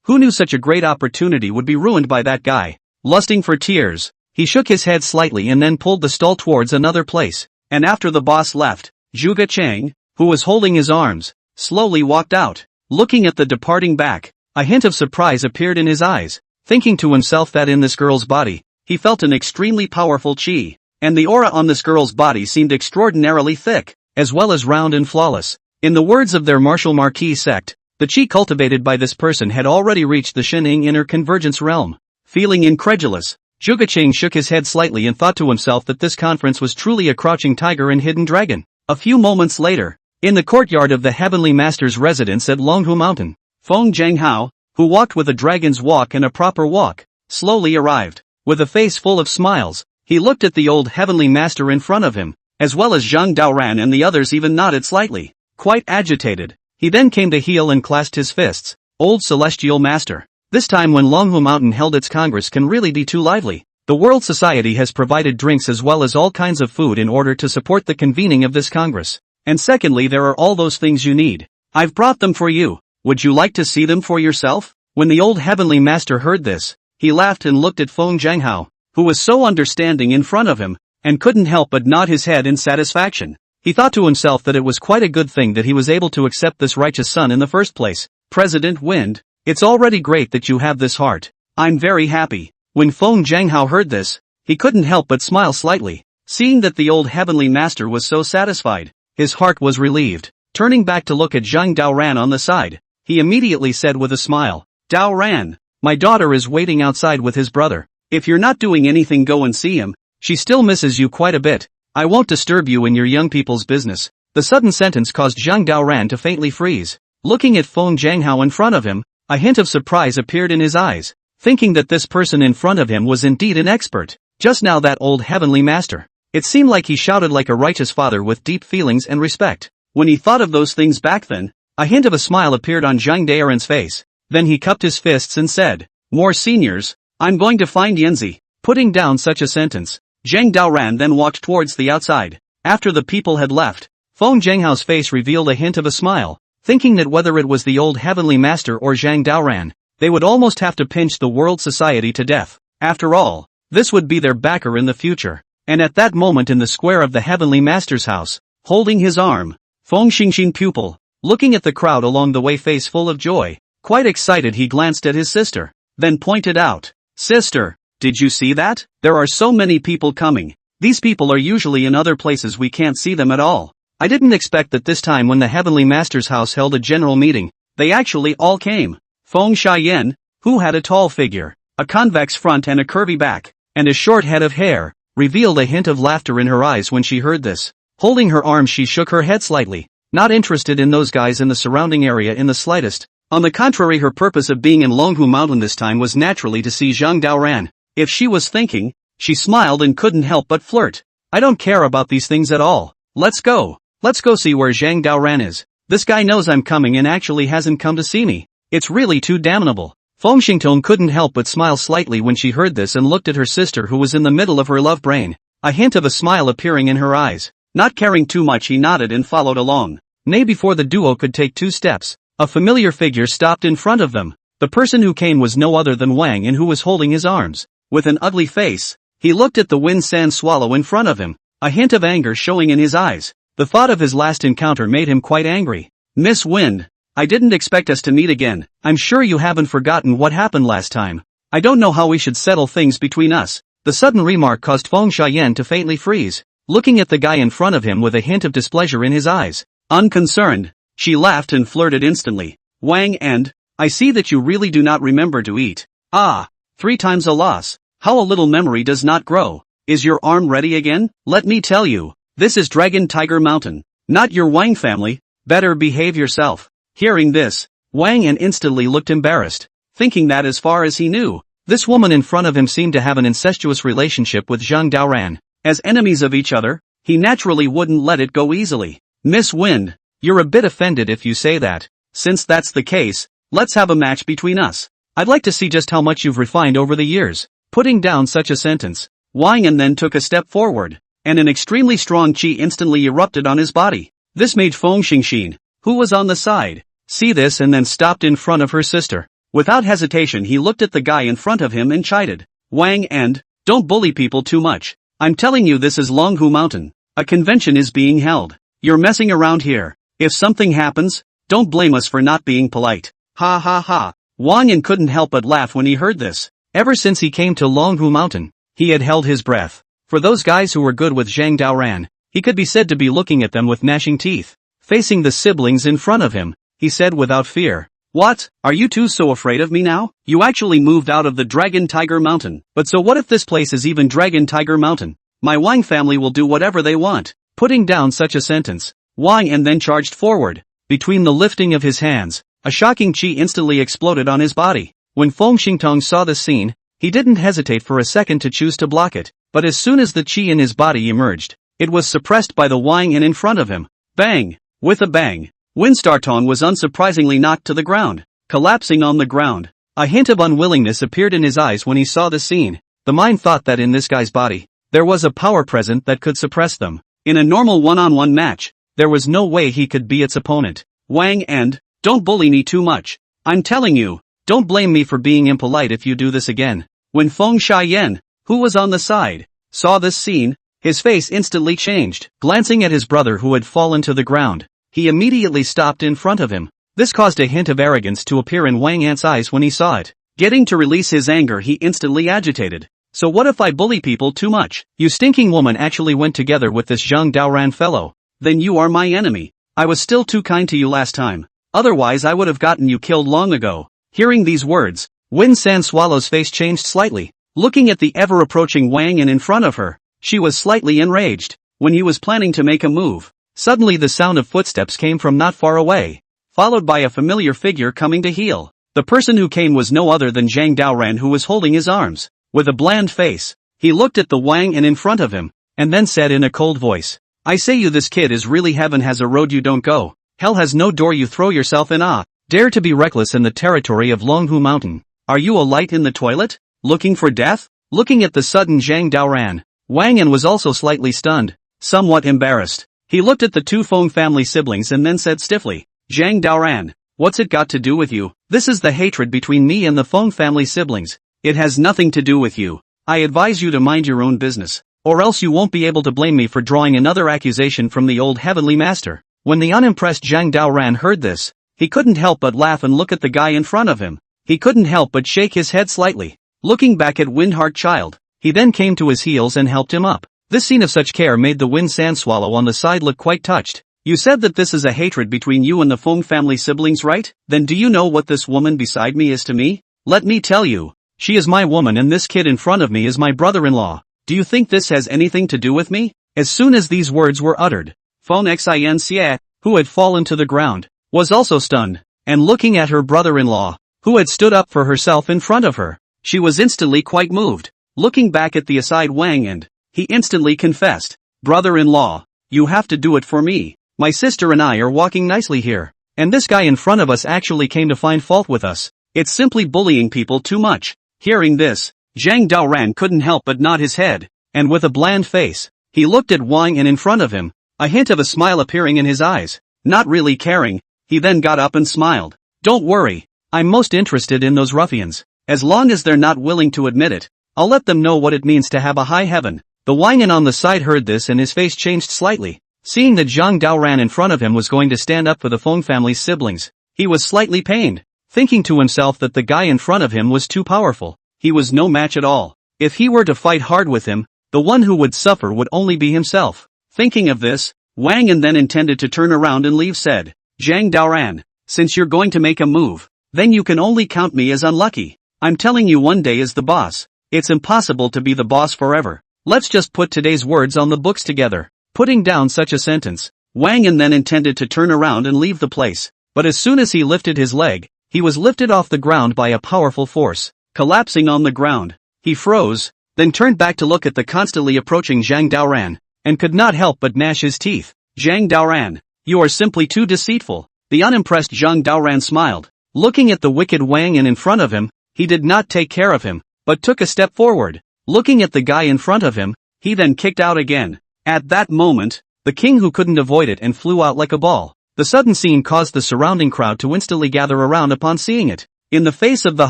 [SPEAKER 1] Who knew such a great opportunity would be ruined by that guy? Lusting for tears, he shook his head slightly and then pulled the stall towards another place, and after the boss left, Zhuge Chang, who was holding his arms, slowly walked out. Looking at the departing back, a hint of surprise appeared in his eyes, thinking to himself that in this girl's body, he felt an extremely powerful qi, and the aura on this girl's body seemed extraordinarily thick, as well as round and flawless. In the words of their martial marquis sect, the qi cultivated by this person had already reached the Shening inner convergence realm. Feeling incredulous, Zhuge Chang shook his head slightly and thought to himself that this conference was truly a crouching tiger and hidden dragon. A few moments later, in the courtyard of the Heavenly Master's residence at Longhu Mountain, Feng Zhanghao, who walked with a dragon's walk and a proper walk, slowly arrived. With a face full of smiles, he looked at the old Heavenly Master in front of him, as well as Zhang Daoran, and the others even nodded slightly, quite agitated. He then came to heel and clasped his fists. Old Celestial Master. This time when Longhu Mountain held its congress can really be too lively. The World Society has provided drinks as well as all kinds of food in order to support the convening of this congress. And secondly, there are all those things you need. I've brought them for you. Would you like to see them for yourself? When the old Heavenly Master heard this, he laughed and looked at Feng Zhanghao, who was so understanding in front of him, and couldn't help but nod his head in satisfaction. He thought to himself that it was quite a good thing that he was able to accept this righteous son in the first place. President Wind, it's already great that you have this heart. I'm very happy. When Feng Zhanghao heard this, he couldn't help but smile slightly, seeing that the old Heavenly Master was so satisfied. His heart was relieved. Turning back to look at Zhang Daoran on the side, he immediately said with a smile, Daoran, my daughter is waiting outside with his brother. If you're not doing anything, go and see him. She still misses you quite a bit. I won't disturb you in your young people's business. The sudden sentence caused Zhang Daoran to faintly freeze. Looking at Feng Zhanghao in front of him, a hint of surprise appeared in his eyes, thinking that this person in front of him was indeed an expert. Just now that old Heavenly Master, It seemed like he shouted like a righteous father with deep feelings and respect. When he thought of those things back then, a hint of a smile appeared on Zhang Daoran's face. Then he cupped his fists and said, "More seniors, I'm going to find Yanzi." Putting down such a sentence, Zhang Daoran then walked towards the outside. After the people had left, Feng Zhenghao's face revealed a hint of a smile, thinking that whether it was the old heavenly master or Zhang Daoran, they would almost have to pinch the world society to death. After all, this would be their backer in the future. And at that moment in the square of the heavenly master's house, holding his arm, Feng Xingxin pupil, looking at the crowd along the way, face full of joy, quite excited, he glanced at his sister, then pointed out, "Sister, did you see that? There are so many people coming. These people are usually in other places, we can't see them at all. I didn't expect that this time when the heavenly master's house held a general meeting, they actually all came." Feng Xiaoyan, who had a tall figure, a convex front and a curvy back, and a short head of hair, revealed a hint of laughter in her eyes when she heard this. Holding her arm, she shook her head slightly, not interested in those guys in the surrounding area in the slightest. On the contrary, her purpose of being in Longhu Mountain this time was naturally to see Zhang Daoran. If she was thinking, she smiled and couldn't help but flirt. "I don't care about these things at all. Let's go. Let's go see where Zhang Daoran is. This guy knows I'm coming and actually hasn't come to see me. It's really too damnable." Feng Xingtong couldn't help but smile slightly when she heard this and looked at her sister, who was in the middle of her love brain, a hint of a smile appearing in her eyes. Not caring too much, he nodded and followed along. Nay, before the duo could take 2 steps, a familiar figure stopped in front of them. The person who came was no other than Wang, and who was holding his arms. With an ugly face, he looked at the wind sand swallow in front of him, a hint of anger showing in his eyes. The thought of his last encounter made him quite angry. "Miss Wind, I didn't expect us to meet again. I'm sure you haven't forgotten what happened last time. I don't know how we should settle things between us." The sudden remark caused Feng Xiaoyan to faintly freeze, looking at the guy in front of him with a hint of displeasure in his eyes. Unconcerned, she laughed and flirted instantly. "Wang, and I see that you really do not remember to eat. Ah, 3 times a loss. How a little memory does not grow. Is your arm ready again? Let me tell you, this is Dragon Tiger Mountain, not your Wang family. Better behave yourself." Hearing this, Wang An instantly looked embarrassed, thinking that as far as he knew, this woman in front of him seemed to have an incestuous relationship with Zhang Daoran. As enemies of each other, he naturally wouldn't let it go easily. "Miss Wind, you're a bit offended if you say that. Since that's the case, let's have a match between us. I'd like to see just how much you've refined over the years." Putting down such a sentence, Wang An then took a step forward, and an extremely strong qi instantly erupted on his body. This made Feng Xingxin, who was on the side, see this and then stopped in front of her sister. Without hesitation, he looked at the guy in front of him and chided, "Wang, and don't bully people too much. I'm telling you, this is Longhu Mountain. A convention is being held. You're messing around here. If something happens, don't blame us for not being polite." Ha ha ha. Wang An couldn't help but laugh when he heard this. Ever since he came to Longhu Mountain, he had held his breath. For those guys who were good with Zhang Daoran, he could be said to be looking at them with gnashing teeth. Facing the siblings in front of him, he said without fear, "What, are you two so afraid of me now? You actually moved out of the Dragon Tiger Mountain. But so what if this place is even Dragon Tiger Mountain? My Wang family will do whatever they want." Putting down such a sentence, Wang An then charged forward. Between the lifting of his hands, a shocking qi instantly exploded on his body. When Feng Xingtong saw this scene, he didn't hesitate for a second to choose to block it, but as soon as the qi in his body emerged, it was suppressed by the Wang An in front of him. Bang! With a bang, Winstarton was unsurprisingly knocked to the ground, collapsing on the ground. A hint of unwillingness appeared in his eyes when he saw the scene. The mind thought that in this guy's body, there was a power present that could suppress them. In a normal one-on-one match, there was no way he could be its opponent. "Wang, and don't bully me too much. I'm telling you, don't blame me for being impolite if you do this again." When Feng Xiaoyan, who was on the side, saw this scene, his face instantly changed. Glancing at his brother who had fallen to the ground, he immediately stopped in front of him. This caused a hint of arrogance to appear in Wang An's eyes when he saw it. Getting to release his anger, he instantly agitated. "So what if I bully people too much? You stinking woman actually went together with this Zhang Daoran fellow. Then you are my enemy. I was still too kind to you last time. Otherwise I would have gotten you killed long ago." Hearing these words, Wind Sand Swallow's face changed slightly. Looking at the ever-approaching Wang An in front of her, she was slightly enraged. When he was planning to make a move, suddenly the sound of footsteps came from not far away, followed by a familiar figure coming to heel. The person who came was no other than Zhang Daoran, who was holding his arms. With a bland face, he looked at the Wang An in front of him, and then said in a cold voice, "I say you, this kid is really heaven has a road you don't go. Hell has no door you throw yourself in. Dare to be reckless in the territory of Longhu Mountain. Are you a light in the toilet? Looking for death?" Looking at the sudden Zhang Daoran, Wang An was also slightly stunned, somewhat embarrassed. He looked at the two Feng family siblings and then said stiffly, "Zhang Daoran, what's it got to do with you? This is the hatred between me and the Feng family siblings. It has nothing to do with you. I advise you to mind your own business, or else you won't be able to blame me for drawing another accusation from the old heavenly master." When the unimpressed Zhang Daoran heard this, he couldn't help but laugh and look at the guy in front of him. He couldn't help but shake his head slightly, looking back at Windheart Child. He then came to his heels and helped him up. This scene of such care made the Wind Sand Swallow on the side look quite touched. "You said that this is a hatred between you and the Feng family siblings, right? Then do you know what this woman beside me is to me? Let me tell you. She is my woman and this kid in front of me is my brother-in-law. Do you think this has anything to do with me?" As soon as these words were uttered, Feng Xin, who had fallen to the ground, was also stunned, and looking at her brother-in-law, who had stood up for herself in front of her, she was instantly quite moved. Looking back at the aside Wang An, he instantly confessed, "Brother-in-law, you have to do it for me. My sister and I are walking nicely here, and this guy in front of us actually came to find fault with us. It's simply bullying people too much." Hearing this, Zhang Daoran couldn't help but nod his head, and with a bland face, he looked at Wang An in front of him, a hint of a smile appearing in his eyes. Not really caring, he then got up and smiled. "Don't worry, I'm most interested in those ruffians. As long as they're not willing to admit it, I'll let them know what it means to have a high heaven." The Wang An on the side heard this and his face changed slightly. Seeing that Zhang Daoran in front of him was going to stand up for the Feng family's siblings, he was slightly pained, thinking to himself that the guy in front of him was too powerful. He was no match at all. If he were to fight hard with him, the one who would suffer would only be himself. Thinking of this, Wang An then intended to turn around and leave. Said, "Zhang Daoran, since you're going to make a move, then you can only count me as unlucky. I'm telling you, one day as the boss, it's impossible to be the boss forever. Let's just put today's words on the books together." Putting down such a sentence, Wang An then intended to turn around and leave the place, but as soon as he lifted his leg, he was lifted off the ground by a powerful force. Collapsing on the ground, he froze, then turned back to look at the constantly approaching Zhang Daoran, and could not help but gnash his teeth. "Zhang Daoran, you are simply too deceitful." The unimpressed Zhang Daoran smiled. Looking at the wicked Wang An in front of him, he did not take care of him, but took a step forward. Looking at the guy in front of him, he then kicked out again. At that moment, the king who couldn't avoid it and flew out like a ball. The sudden scene caused the surrounding crowd to instantly gather around upon seeing it. In the face of the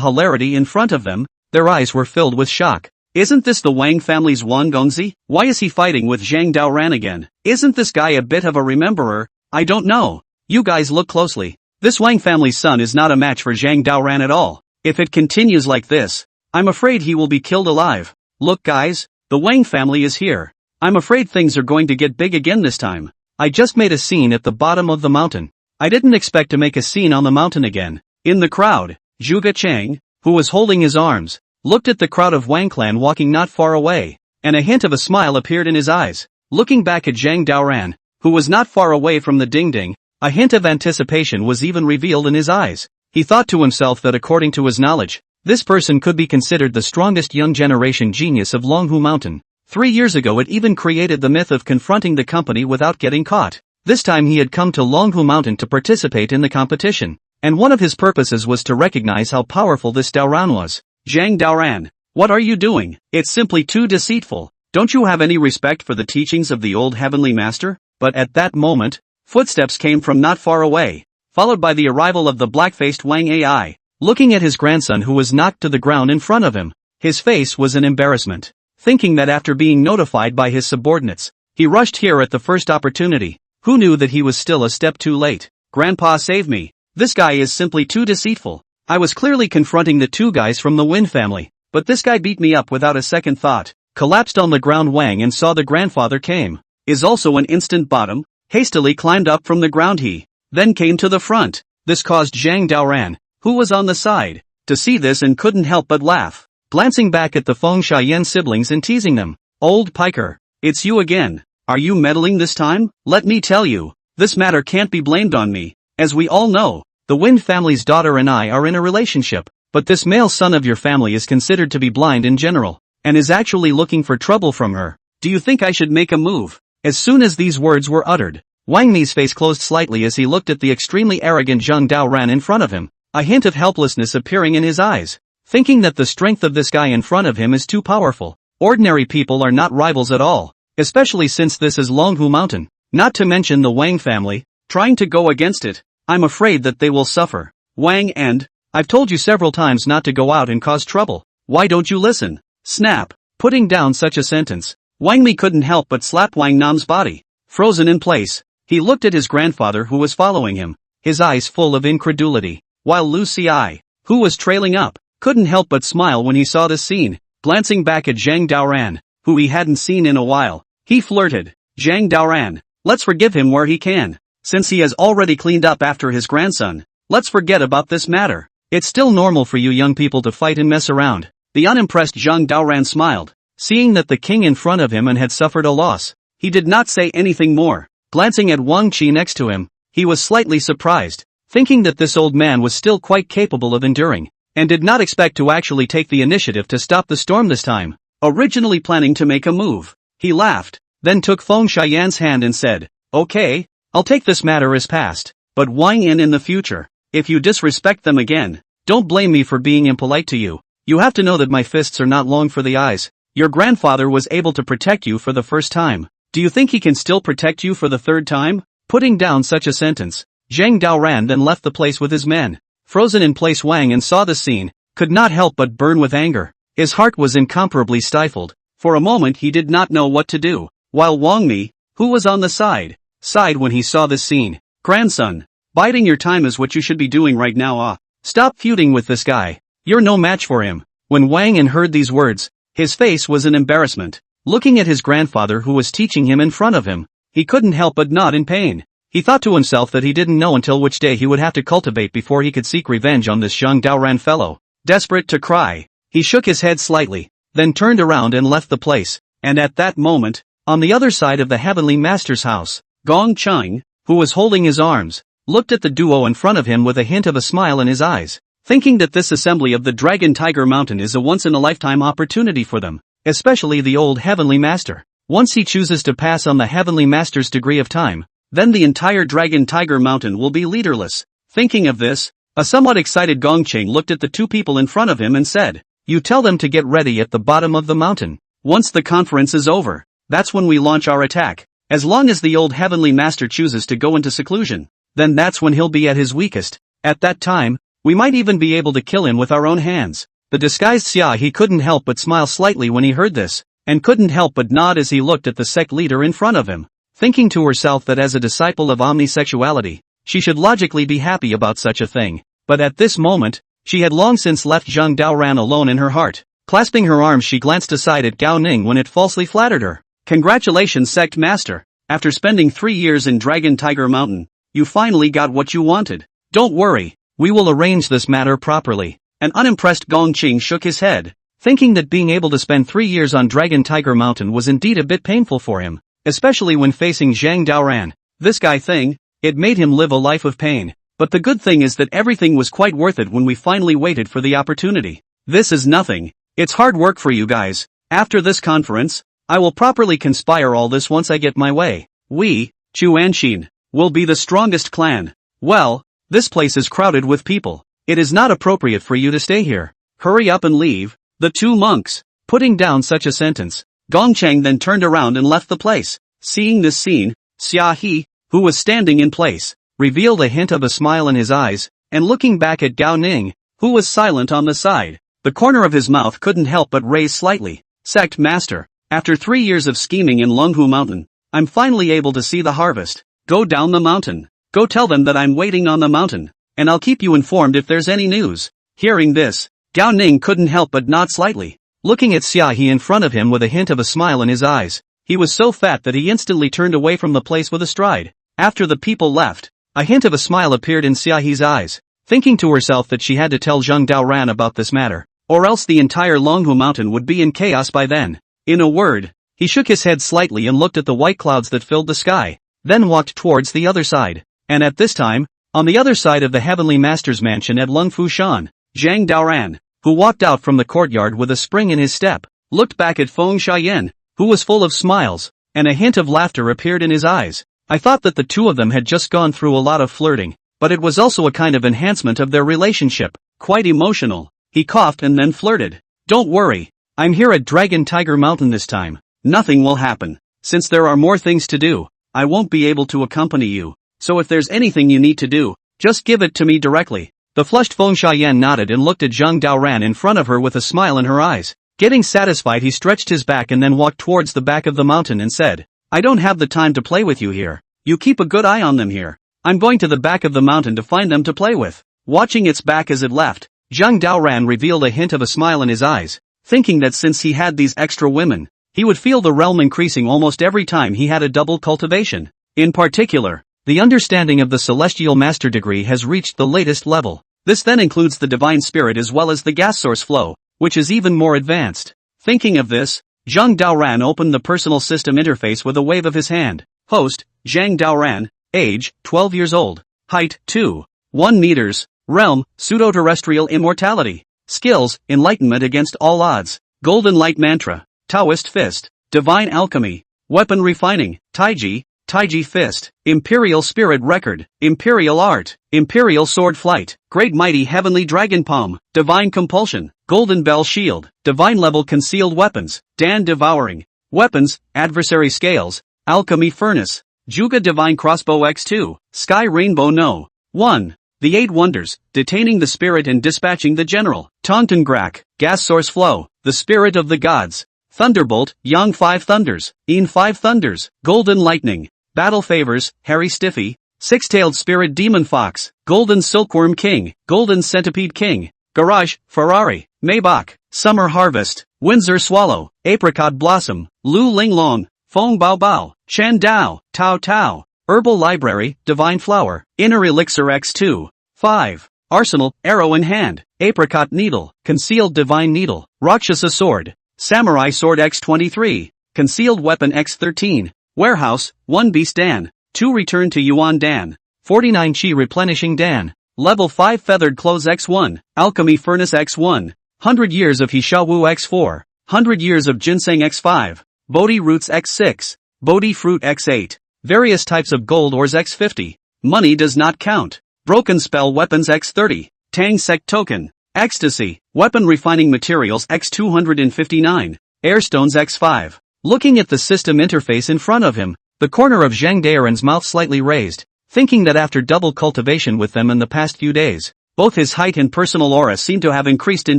[SPEAKER 1] hilarity in front of them, their eyes were filled with shock. "Isn't this the Wang family's Wang Gongzi? Why is he fighting with Zhang Daoran again? Isn't this guy a bit of a rememberer? I don't know. You guys look closely. This Wang family's son is not a match for Zhang Daoran at all. If it continues like this, I'm afraid he will be killed alive. Look guys, the Wang family is here. I'm afraid things are going to get big again this time. I just made a scene at the bottom of the mountain. I didn't expect to make a scene on the mountain again." In the crowd, Zhuge Chang, who was holding his arms, looked at the crowd of Wang clan walking not far away, and a hint of a smile appeared in his eyes. Looking back at Zhang Daoran, who was not far away from the ding-ding, a hint of anticipation was even revealed in his eyes. He thought to himself that according to his knowledge, this person could be considered the strongest young generation genius of Longhu Mountain. 3 years ago it even created the myth of confronting the company without getting caught. This time he had come to Longhu Mountain to participate in the competition, and one of his purposes was to recognize how powerful this Daoran was. "Zhang Daoran, what are you doing? It's simply too deceitful. Don't you have any respect for the teachings of the old heavenly master?" But at that moment, footsteps came from not far away, followed by the arrival of the black-faced Wang Ai. Looking at his grandson who was knocked to the ground in front of him, his face was in embarrassment. Thinking that after being notified by his subordinates, he rushed here at the first opportunity. Who knew that he was still a step too late? "Grandpa, save me. This guy is simply too deceitful. I was clearly confronting the two guys from the Wind family, but this guy beat me up without a second thought." Collapsed on the ground, Wang and saw the grandfather came. Is also an instant bottom, hastily climbed up from the ground. He then came to the front. This caused Zhang Daoran, who was on the side, to see this and couldn't help but laugh, glancing back at the Feng Xian siblings and teasing them. "Old piker, it's you again. Are you meddling this time? Let me tell you, this matter can't be blamed on me. As we all know, the Wind family's daughter and I are in a relationship, but this male son of your family is considered to be blind in general, and is actually looking for trouble from her. Do you think I should make a move? As soon as these words were uttered, Wang Mi's face closed slightly as he looked at the extremely arrogant Zhang Daoran in front of him, a hint of helplessness appearing in his eyes. Thinking that the strength of this guy in front of him is too powerful, ordinary people are not rivals at all, especially since this is Longhu Mountain, not to mention the Wang family, trying to go against it, I'm afraid that they will suffer. Wang and, I've told you several times not to go out and cause trouble, why don't you listen? Snap. Putting down such a sentence, Wang Mi couldn't help but slap Wang Nam's body. Frozen in place, he looked at his grandfather who was following him, his eyes full of incredulity, while Lu Xi, who was trailing up, couldn't help but smile when he saw this scene. Glancing back at Zhang Daoran, who he hadn't seen in a while, he flirted, Zhang Daoran, let's forgive him where he can. Since he has already cleaned up after his grandson, let's forget about this matter. It's still normal for you young people to fight and mess around. The unimpressed Zhang Daoran smiled, seeing that the king in front of him and had suffered a loss. He did not say anything more. Glancing at Wang Qi next to him, he was slightly surprised, thinking that this old man was still quite capable of enduring, and did not expect to actually take the initiative to stop the storm this time. Originally planning to make a move, he laughed, then took Feng Xian's hand and said, okay, I'll take this matter as past, but Wang in the future, if you disrespect them again, don't blame me for being impolite to you. You have to know that my fists are not long for the eyes. Your grandfather was able to protect you for the first time. Do you think he can still protect you for the third time? Putting down such a sentence, Zhang Daoran then left the place with his men. Frozen in place, Wang and saw the scene, could not help but burn with anger. His heart was incomparably stifled. For a moment he did not know what to do, while Wang Mi, who was on the side, sighed when he saw this scene. Grandson, biding your time is what you should be doing right now. Stop feuding with this guy. You're no match for him. When Wang An heard these words, his face was an embarrassment. Looking at his grandfather who was teaching him in front of him, he couldn't help but nod in pain. He thought to himself that he didn't know until which day he would have to cultivate before he could seek revenge on this Zhang Daoran fellow. Desperate to cry, he shook his head slightly, then turned around and left the place. And at that moment, on the other side of the Heavenly Master's house, Gong Cheng, who was holding his arms, looked at the duo in front of him with a hint of a smile in his eyes, thinking that this assembly of the Dragon Tiger Mountain is a once-in-a-lifetime opportunity for them, especially the old Heavenly Master. Once he chooses to pass on the Heavenly Master's degree of time, then the entire Dragon Tiger Mountain will be leaderless. Thinking of this, a somewhat excited Gongcheng looked at the two people in front of him and said, you tell them to get ready at the bottom of the mountain. Once the conference is over, that's when we launch our attack. As long as the old Heavenly Master chooses to go into seclusion, then that's when he'll be at his weakest. At that time, we might even be able to kill him with our own hands. The disguised Xia he couldn't help but smile slightly when he heard this, and couldn't help but nod as he looked at the sect leader in front of him, thinking to herself that as a disciple of omnisexuality, she should logically be happy about such a thing. But at this moment, she had long since left Zhang Daoran alone in her heart. Clasping her arms, she glanced aside at Gao Ning when it falsely flattered her. Congratulations, sect master. After spending 3 years in Dragon Tiger Mountain, you finally got what you wanted. Don't worry, we will arrange this matter properly. An unimpressed Gongqing shook his head, thinking that being able to spend 3 years on Dragon Tiger Mountain was indeed a bit painful for him, especially when facing Zhang Daoran. This guy thing, it made him live a life of pain. But the good thing is that everything was quite worth it when we finally waited for the opportunity. This is nothing. It's hard work for you guys. After this conference, I will properly conspire all this once I get my way. We, Chuanshin, will be the strongest clan. Well, this place is crowded with people. It is not appropriate for you to stay here. Hurry up and leave. The two monks, putting down such a sentence, Gongcheng then turned around and left the place. Seeing this scene, Xia He, who was standing in place, revealed a hint of a smile in his eyes, and looking back at Gao Ning, who was silent on the side, the corner of his mouth couldn't help but raise slightly. Sect Master, after 3 years of scheming in Longhu Mountain, I'm finally able to see the harvest. Go down the mountain. Go tell them that I'm waiting on the mountain, and I'll keep you informed if there's any news. Hearing this, Gao Ning couldn't help but nod slightly, looking at Xia He in front of him with a hint of a smile in his eyes. He was so fat that he instantly turned away from the place with a stride. After the people left, a hint of a smile appeared in Xia He's eyes, thinking to herself that she had to tell Zhang Daoran about this matter, or else the entire Longhu Mountain would be in chaos by then. In a word, he shook his head slightly and looked at the white clouds that filled the sky, then walked towards the other side. And at this time, on the other side of the Heavenly Master's mansion at Lungfu Shan, Zhang Daoran, who walked out from the courtyard with a spring in his step, looked back at Feng Xian, who who was full of smiles, and a hint of laughter appeared in his eyes. I thought that the two of them had just gone through a lot of flirting, but it was also a kind of enhancement of their relationship, quite emotional. He coughed and then flirted. Don't worry. I'm here at Dragon Tiger Mountain this time. Nothing will happen. Since there are more things to do, I won't be able to accompany you. So if there's anything you need to do, just give it to me directly. The flushed Feng Xiaoyan nodded and looked at Zhang Daoran in front of her with a smile in her eyes. Getting satisfied, he stretched his back and then walked towards the back of the mountain and said, I don't have the time to play with you here. You keep a good eye on them here. I'm going to the back of the mountain to find them to play with. Watching its back as it left, Zhang Daoran revealed a hint of a smile in his eyes, thinking that since he had these extra women, he would feel the realm increasing almost every time he had a double cultivation. In particular, the understanding of the Celestial Master degree has reached the latest level. This then includes the Divine Spirit as well as the gas source flow, which is even more advanced. Thinking of this, Zhang Daoran opened the personal system interface with a wave of his hand. Host, Zhang Daoran, age, 12 years old, height, 2.1 meters, realm, pseudo-terrestrial immortality, skills, enlightenment against all odds, golden light mantra, Taoist fist, divine alchemy, weapon refining, Taiji fist, imperial spirit record, imperial art, imperial sword flight, great mighty heavenly dragon palm, divine compulsion, golden bell shield, divine level concealed weapons, Dan devouring, weapons, adversary scales, alchemy furnace, Juga divine crossbow x2, sky rainbow no. 1. The 8 wonders, detaining the spirit and dispatching the general, Taunton Grak, gas source flow, the spirit of the gods, Thunderbolt, Yang 5 thunders, Een 5 thunders, golden lightning, battle favors, Harry Stiffy, six-tailed spirit demon fox, golden silkworm king, golden centipede king, garage, Ferrari, Maybach, summer harvest, Windsor swallow, apricot blossom, Lu Ling Long, Fong Bao Bao, Shan Dao, Tao Tao, herbal library, divine flower, inner elixir x2, 5, arsenal, arrow in hand, apricot needle, concealed divine needle, Rakshasa sword, samurai sword x23, concealed weapon x13, warehouse, 1 beast Dan, 2 return to Yuan Dan, 49 chi replenishing Dan, level 5 feathered clothes x1, alchemy furnace x1, 100 years of Hishawu x4, 100 years of ginseng x5, Bodhi roots x6, Bodhi fruit x8, various types of gold ores x50, money does not count, broken spell weapons x30, Tang sect token, ecstasy, weapon refining materials x259, airstones x5. Looking at the system interface in front of him, the corner of Zhang Daoran's mouth slightly raised, thinking that after double cultivation with them in the past few days, both his height and personal aura seemed to have increased in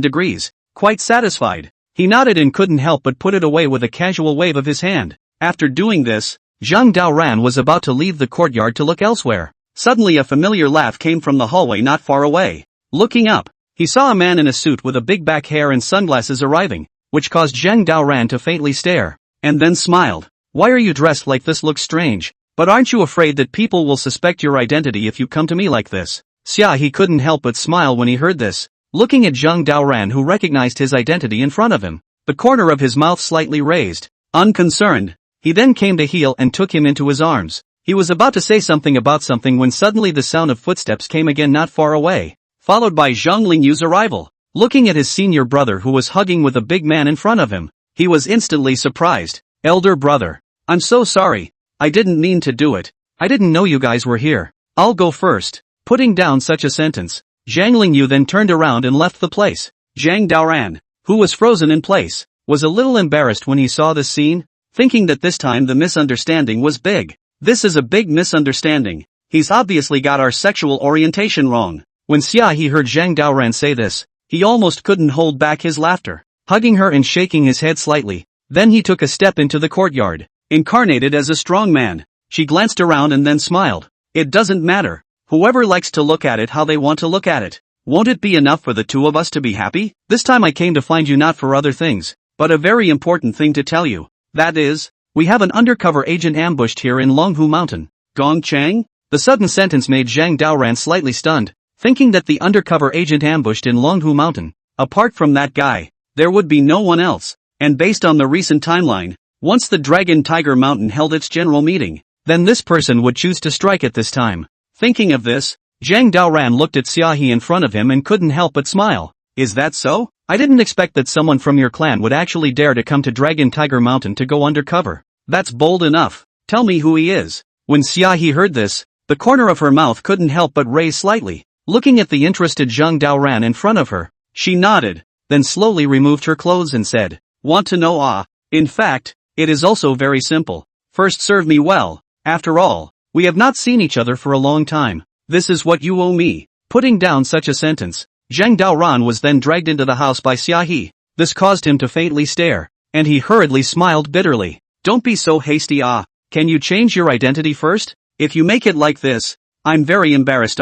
[SPEAKER 1] degrees. Quite satisfied, he nodded and couldn't help but put it away with a casual wave of his hand. After doing this, Zhang Daoran was about to leave the courtyard to look elsewhere. Suddenly a familiar laugh came from the hallway not far away. Looking up, he saw a man in a suit with a big back hair and sunglasses arriving, which caused Zhang Daoran to faintly stare, and then smiled. Why are you dressed like this? Looks strange, but aren't you afraid that people will suspect your identity if you come to me like this? Xia he couldn't help but smile when he heard this, looking at Zhang Daoran who recognized his identity in front of him, the corner of his mouth slightly raised. Unconcerned, he then came to heel and took him into his arms. He was about to say something about something when suddenly the sound of footsteps came again not far away, followed by Zhang Lingyu's arrival. Looking at his senior brother who was hugging with a big man in front of him, he was instantly surprised. Elder brother, I'm so sorry. I didn't mean to do it. I didn't know you guys were here. I'll go first. Putting down such a sentence, Zhang Lingyu then turned around and left the place. Zhang Daoran, who was frozen in place, was a little embarrassed when he saw this scene, thinking that this time the misunderstanding was big. This is a big misunderstanding. He's obviously got our sexual orientation wrong. When Xia he heard Zhang Daoran say this, he almost couldn't hold back his laughter, hugging her and shaking his head slightly. Then he took a step into the courtyard, incarnated as a strong man. She glanced around and then smiled. It doesn't matter. Whoever likes to look at it how they want to look at it. Won't it be enough for the two of us to be happy? This time I came to find you not for other things, but a very important thing to tell you. That is, we have an undercover agent ambushed here in Longhu Mountain. Gong Chang? The sudden sentence made Zhang Daoran slightly stunned, thinking that the undercover agent ambushed in Longhu Mountain. Apart from that guy, there would be no one else. And based on the recent timeline, once the Dragon Tiger Mountain held its general meeting, then this person would choose to strike at this time. Thinking of this, Zhang Daoran looked at Xia He in front of him and couldn't help but smile. Is that so? I didn't expect that someone from your clan would actually dare to come to Dragon Tiger Mountain to go undercover. That's bold enough. Tell me who he is. When Xiaohe heard this, the corner of her mouth couldn't help but raise slightly. Looking at the interested Zhang Daoran in front of her, she nodded, then slowly removed her clothes and said, "Want to know? In fact, it is also very simple. First serve me well. After all, we have not seen each other for a long time. This is what you owe me." Putting down such a sentence, Zhang Daoran was then dragged into the house by Xiaohe. This caused him to faintly stare, and he hurriedly smiled bitterly. "Don't be so hasty. Can you change your identity first? If you make it like this, I'm very embarrassed.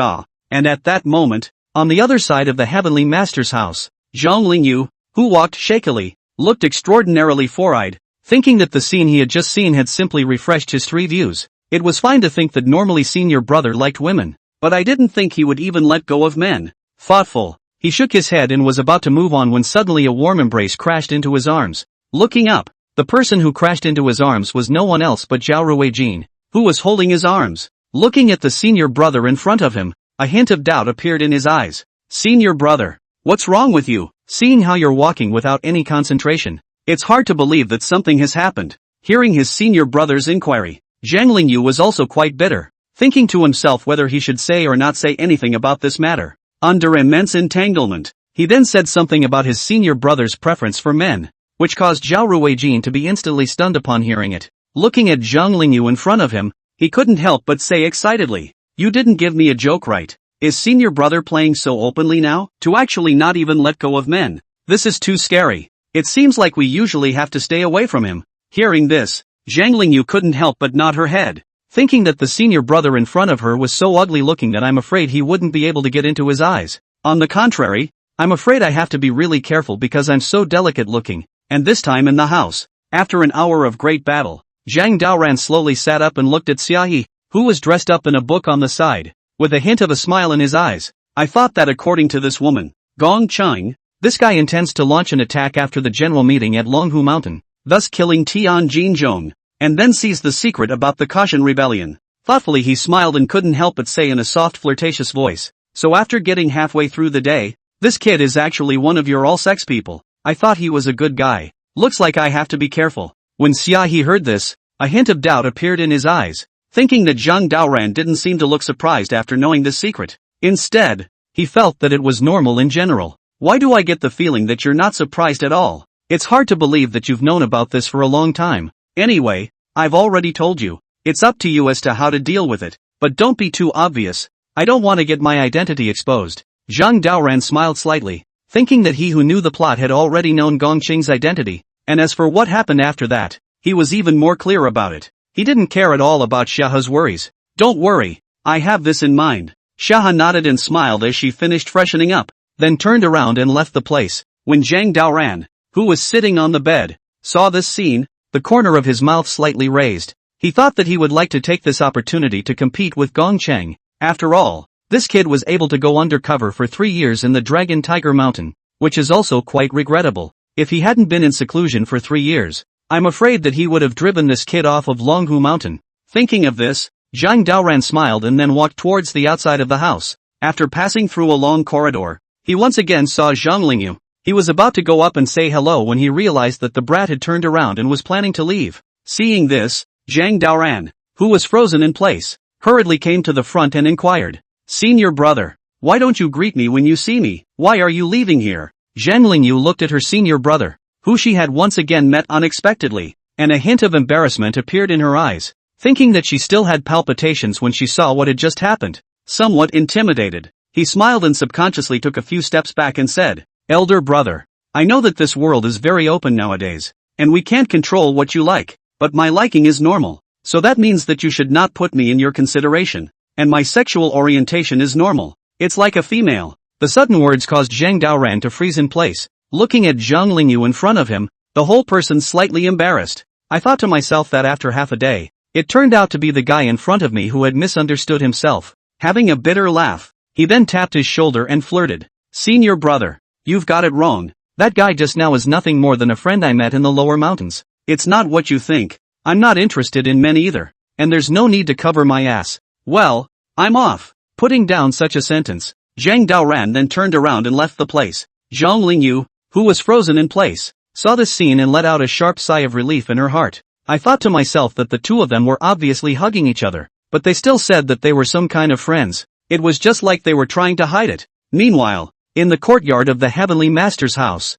[SPEAKER 1] And at that moment, on the other side of the Heavenly Master's house, Zhang Lingyu, who walked shakily, looked extraordinarily four-eyed, thinking that the scene he had just seen had simply refreshed his three views. It was fine to think that normally senior brother liked women, but I didn't think he would even let go of men. Thoughtful, he shook his head and was about to move on when suddenly a warm embrace crashed into his arms. Looking up, the person who crashed into his arms was no one else but Zhao Ruijin, who was holding his arms. Looking at the senior brother in front of him, a hint of doubt appeared in his eyes. "Senior brother, what's wrong with you? Seeing how you're walking without any concentration, it's hard to believe that something has happened." Hearing his senior brother's inquiry, Zhang Lingyu was also quite bitter, thinking to himself whether he should say or not say anything about this matter. Under immense entanglement, he then said something about his senior brother's preference for men, which caused Zhao Ruijin to be instantly stunned upon hearing it. Looking at Zhang Lingyu in front of him, he couldn't help but say excitedly, "You didn't give me a joke, right? Is senior brother playing so openly now, to actually not even let go of men? This is too scary. It seems like we usually have to stay away from him." Hearing this, Zhang Lingyu couldn't help but nod her head, thinking that the senior brother in front of her was so ugly looking that I'm afraid he wouldn't be able to get into his eyes. On the contrary, I'm afraid I have to be really careful because I'm so delicate looking, and this time in the house. After an hour of great battle, Zhang Daoran slowly sat up and looked at Xiaohe, who was dressed up in a book on the side, with a hint of a smile in his eyes. "I thought that according to this woman, Gong Cheng, this guy intends to launch an attack after the general meeting at Longhu Mountain, thus killing Tian Jinzhong, and then sees the secret about the Caution Rebellion." Thoughtfully he smiled and couldn't help but say in a soft flirtatious voice, "So after getting halfway through the day, this kid is actually one of your all-sex people. I thought he was a good guy. Looks like I have to be careful." When Xiaohe heard this, a hint of doubt appeared in his eyes, thinking that Zhang Daoran didn't seem to look surprised after knowing this secret. Instead, he felt that it was normal in general. "Why do I get the feeling that you're not surprised at all? It's hard to believe that you've known about this for a long time. Anyway, I've already told you. It's up to you as to how to deal with it, but don't be too obvious. I don't want to get my identity exposed." Zhang Daoran smiled slightly, thinking that he who knew the plot had already known Gongqing's identity, and as for what happened after that, he was even more clear about it. He didn't care at all about Xiaohe's worries. "Don't worry, I have this in mind." Xiaohe nodded and smiled as she finished freshening up, then turned around and left the place. When Zhang Daoran, who was sitting on the bed, saw this scene, the corner of his mouth slightly raised. He thought that he would like to take this opportunity to compete with Gong Cheng. After all, this kid was able to go undercover for 3 years in the Dragon Tiger Mountain, which is also quite regrettable. If he hadn't been in seclusion for 3 years, I'm afraid that he would have driven this kid off of Longhu Mountain. Thinking of this, Zhang Daoran smiled and then walked towards the outside of the house. After passing through a long corridor, he once again saw Zhang Lingyu. He was about to go up and say hello when he realized that the brat had turned around and was planning to leave. Seeing this, Zhang Daoran, who was frozen in place, hurriedly came to the front and inquired, "Senior brother, why don't you greet me when you see me? Why are you leaving here?" Zhang Lingyu looked at her senior brother, who she had once again met unexpectedly, and a hint of embarrassment appeared in her eyes, thinking that she still had palpitations when she saw what had just happened. Somewhat intimidated, he smiled and subconsciously took a few steps back and said, "Elder brother, I know that this world is very open nowadays, and we can't control what you like, but my liking is normal, so that means that you should not put me in your consideration, and my sexual orientation is normal. It's like a female." The sudden words caused Zhang Daoran to freeze in place, looking at Zhang Lingyu in front of him, the whole person slightly embarrassed. I thought to myself that after half a day, it turned out to be the guy in front of me who had misunderstood himself. Having a bitter laugh, he then tapped his shoulder and flirted, "Senior brother, you've got it wrong. That guy just now is nothing more than a friend I met in the lower mountains. It's not what you think. I'm not interested in men either, and there's no need to cover my ass. Well, I'm off." Putting down such a sentence, Zhang Daoran then turned around and left the place. Zhang Lingyu, who was frozen in place, saw this scene and let out a sharp sigh of relief in her heart. I thought to myself that the two of them were obviously hugging each other, but they still said that they were some kind of friends. It was just like they were trying to hide it. Meanwhile, in the courtyard of the Heavenly Master's house,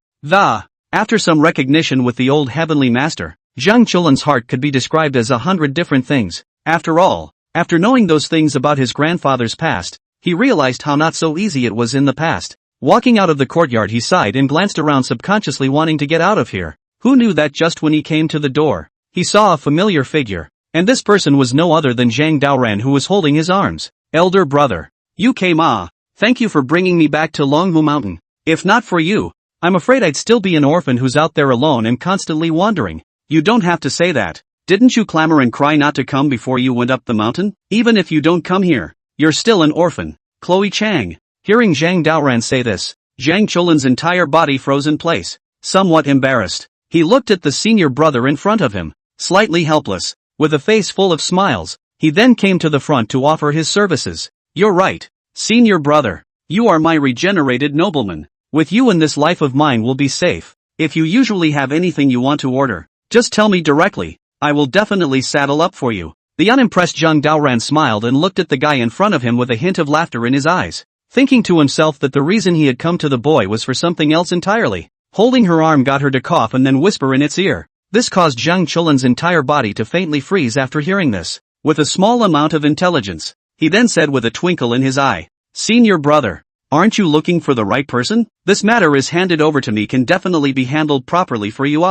[SPEAKER 1] after some recognition with the old Heavenly Master, Zhang Chulan's heart could be described as 100 different things. After all, after knowing those things about his grandfather's past, he realized how not so easy it was in the past. Walking out of the courtyard, he sighed and glanced around, subconsciously wanting to get out of here. Who knew that just when he came to the door, he saw a familiar figure, and this person was no other than Zhang Daoran, who was holding his arms. Elder brother, you came. Thank you for bringing me back to Longhu Mountain. If not for you, I'm afraid I'd still be an orphan who's out there alone and constantly wandering. You don't have to say that. Didn't you clamor and cry not to come before you went up the mountain? Even if you don't come here, you're still an orphan. Chloe Chang. Hearing Zhang Daoran say this, Zhang Chulan's entire body froze in place. Somewhat embarrassed, he looked at the senior brother in front of him, slightly helpless, with a face full of smiles. He then came to the front to offer his services. You're right, senior brother. You are my regenerated nobleman. With you in this life of mine will be safe. If you usually have anything you want to order, just tell me directly. I will definitely saddle up for you. The unimpressed Zhang Daoran smiled and looked at the guy in front of him with a hint of laughter in his eyes, thinking to himself that the reason he had come to the boy was for something else entirely. Holding her arm got her to cough and then whisper in its ear. This caused Zhang Chulan's entire body to faintly freeze after hearing this. With a small amount of intelligence, he then said with a twinkle in his eye, Senior brother, aren't you looking for the right person? This matter is handed over to me, can definitely be handled properly for you.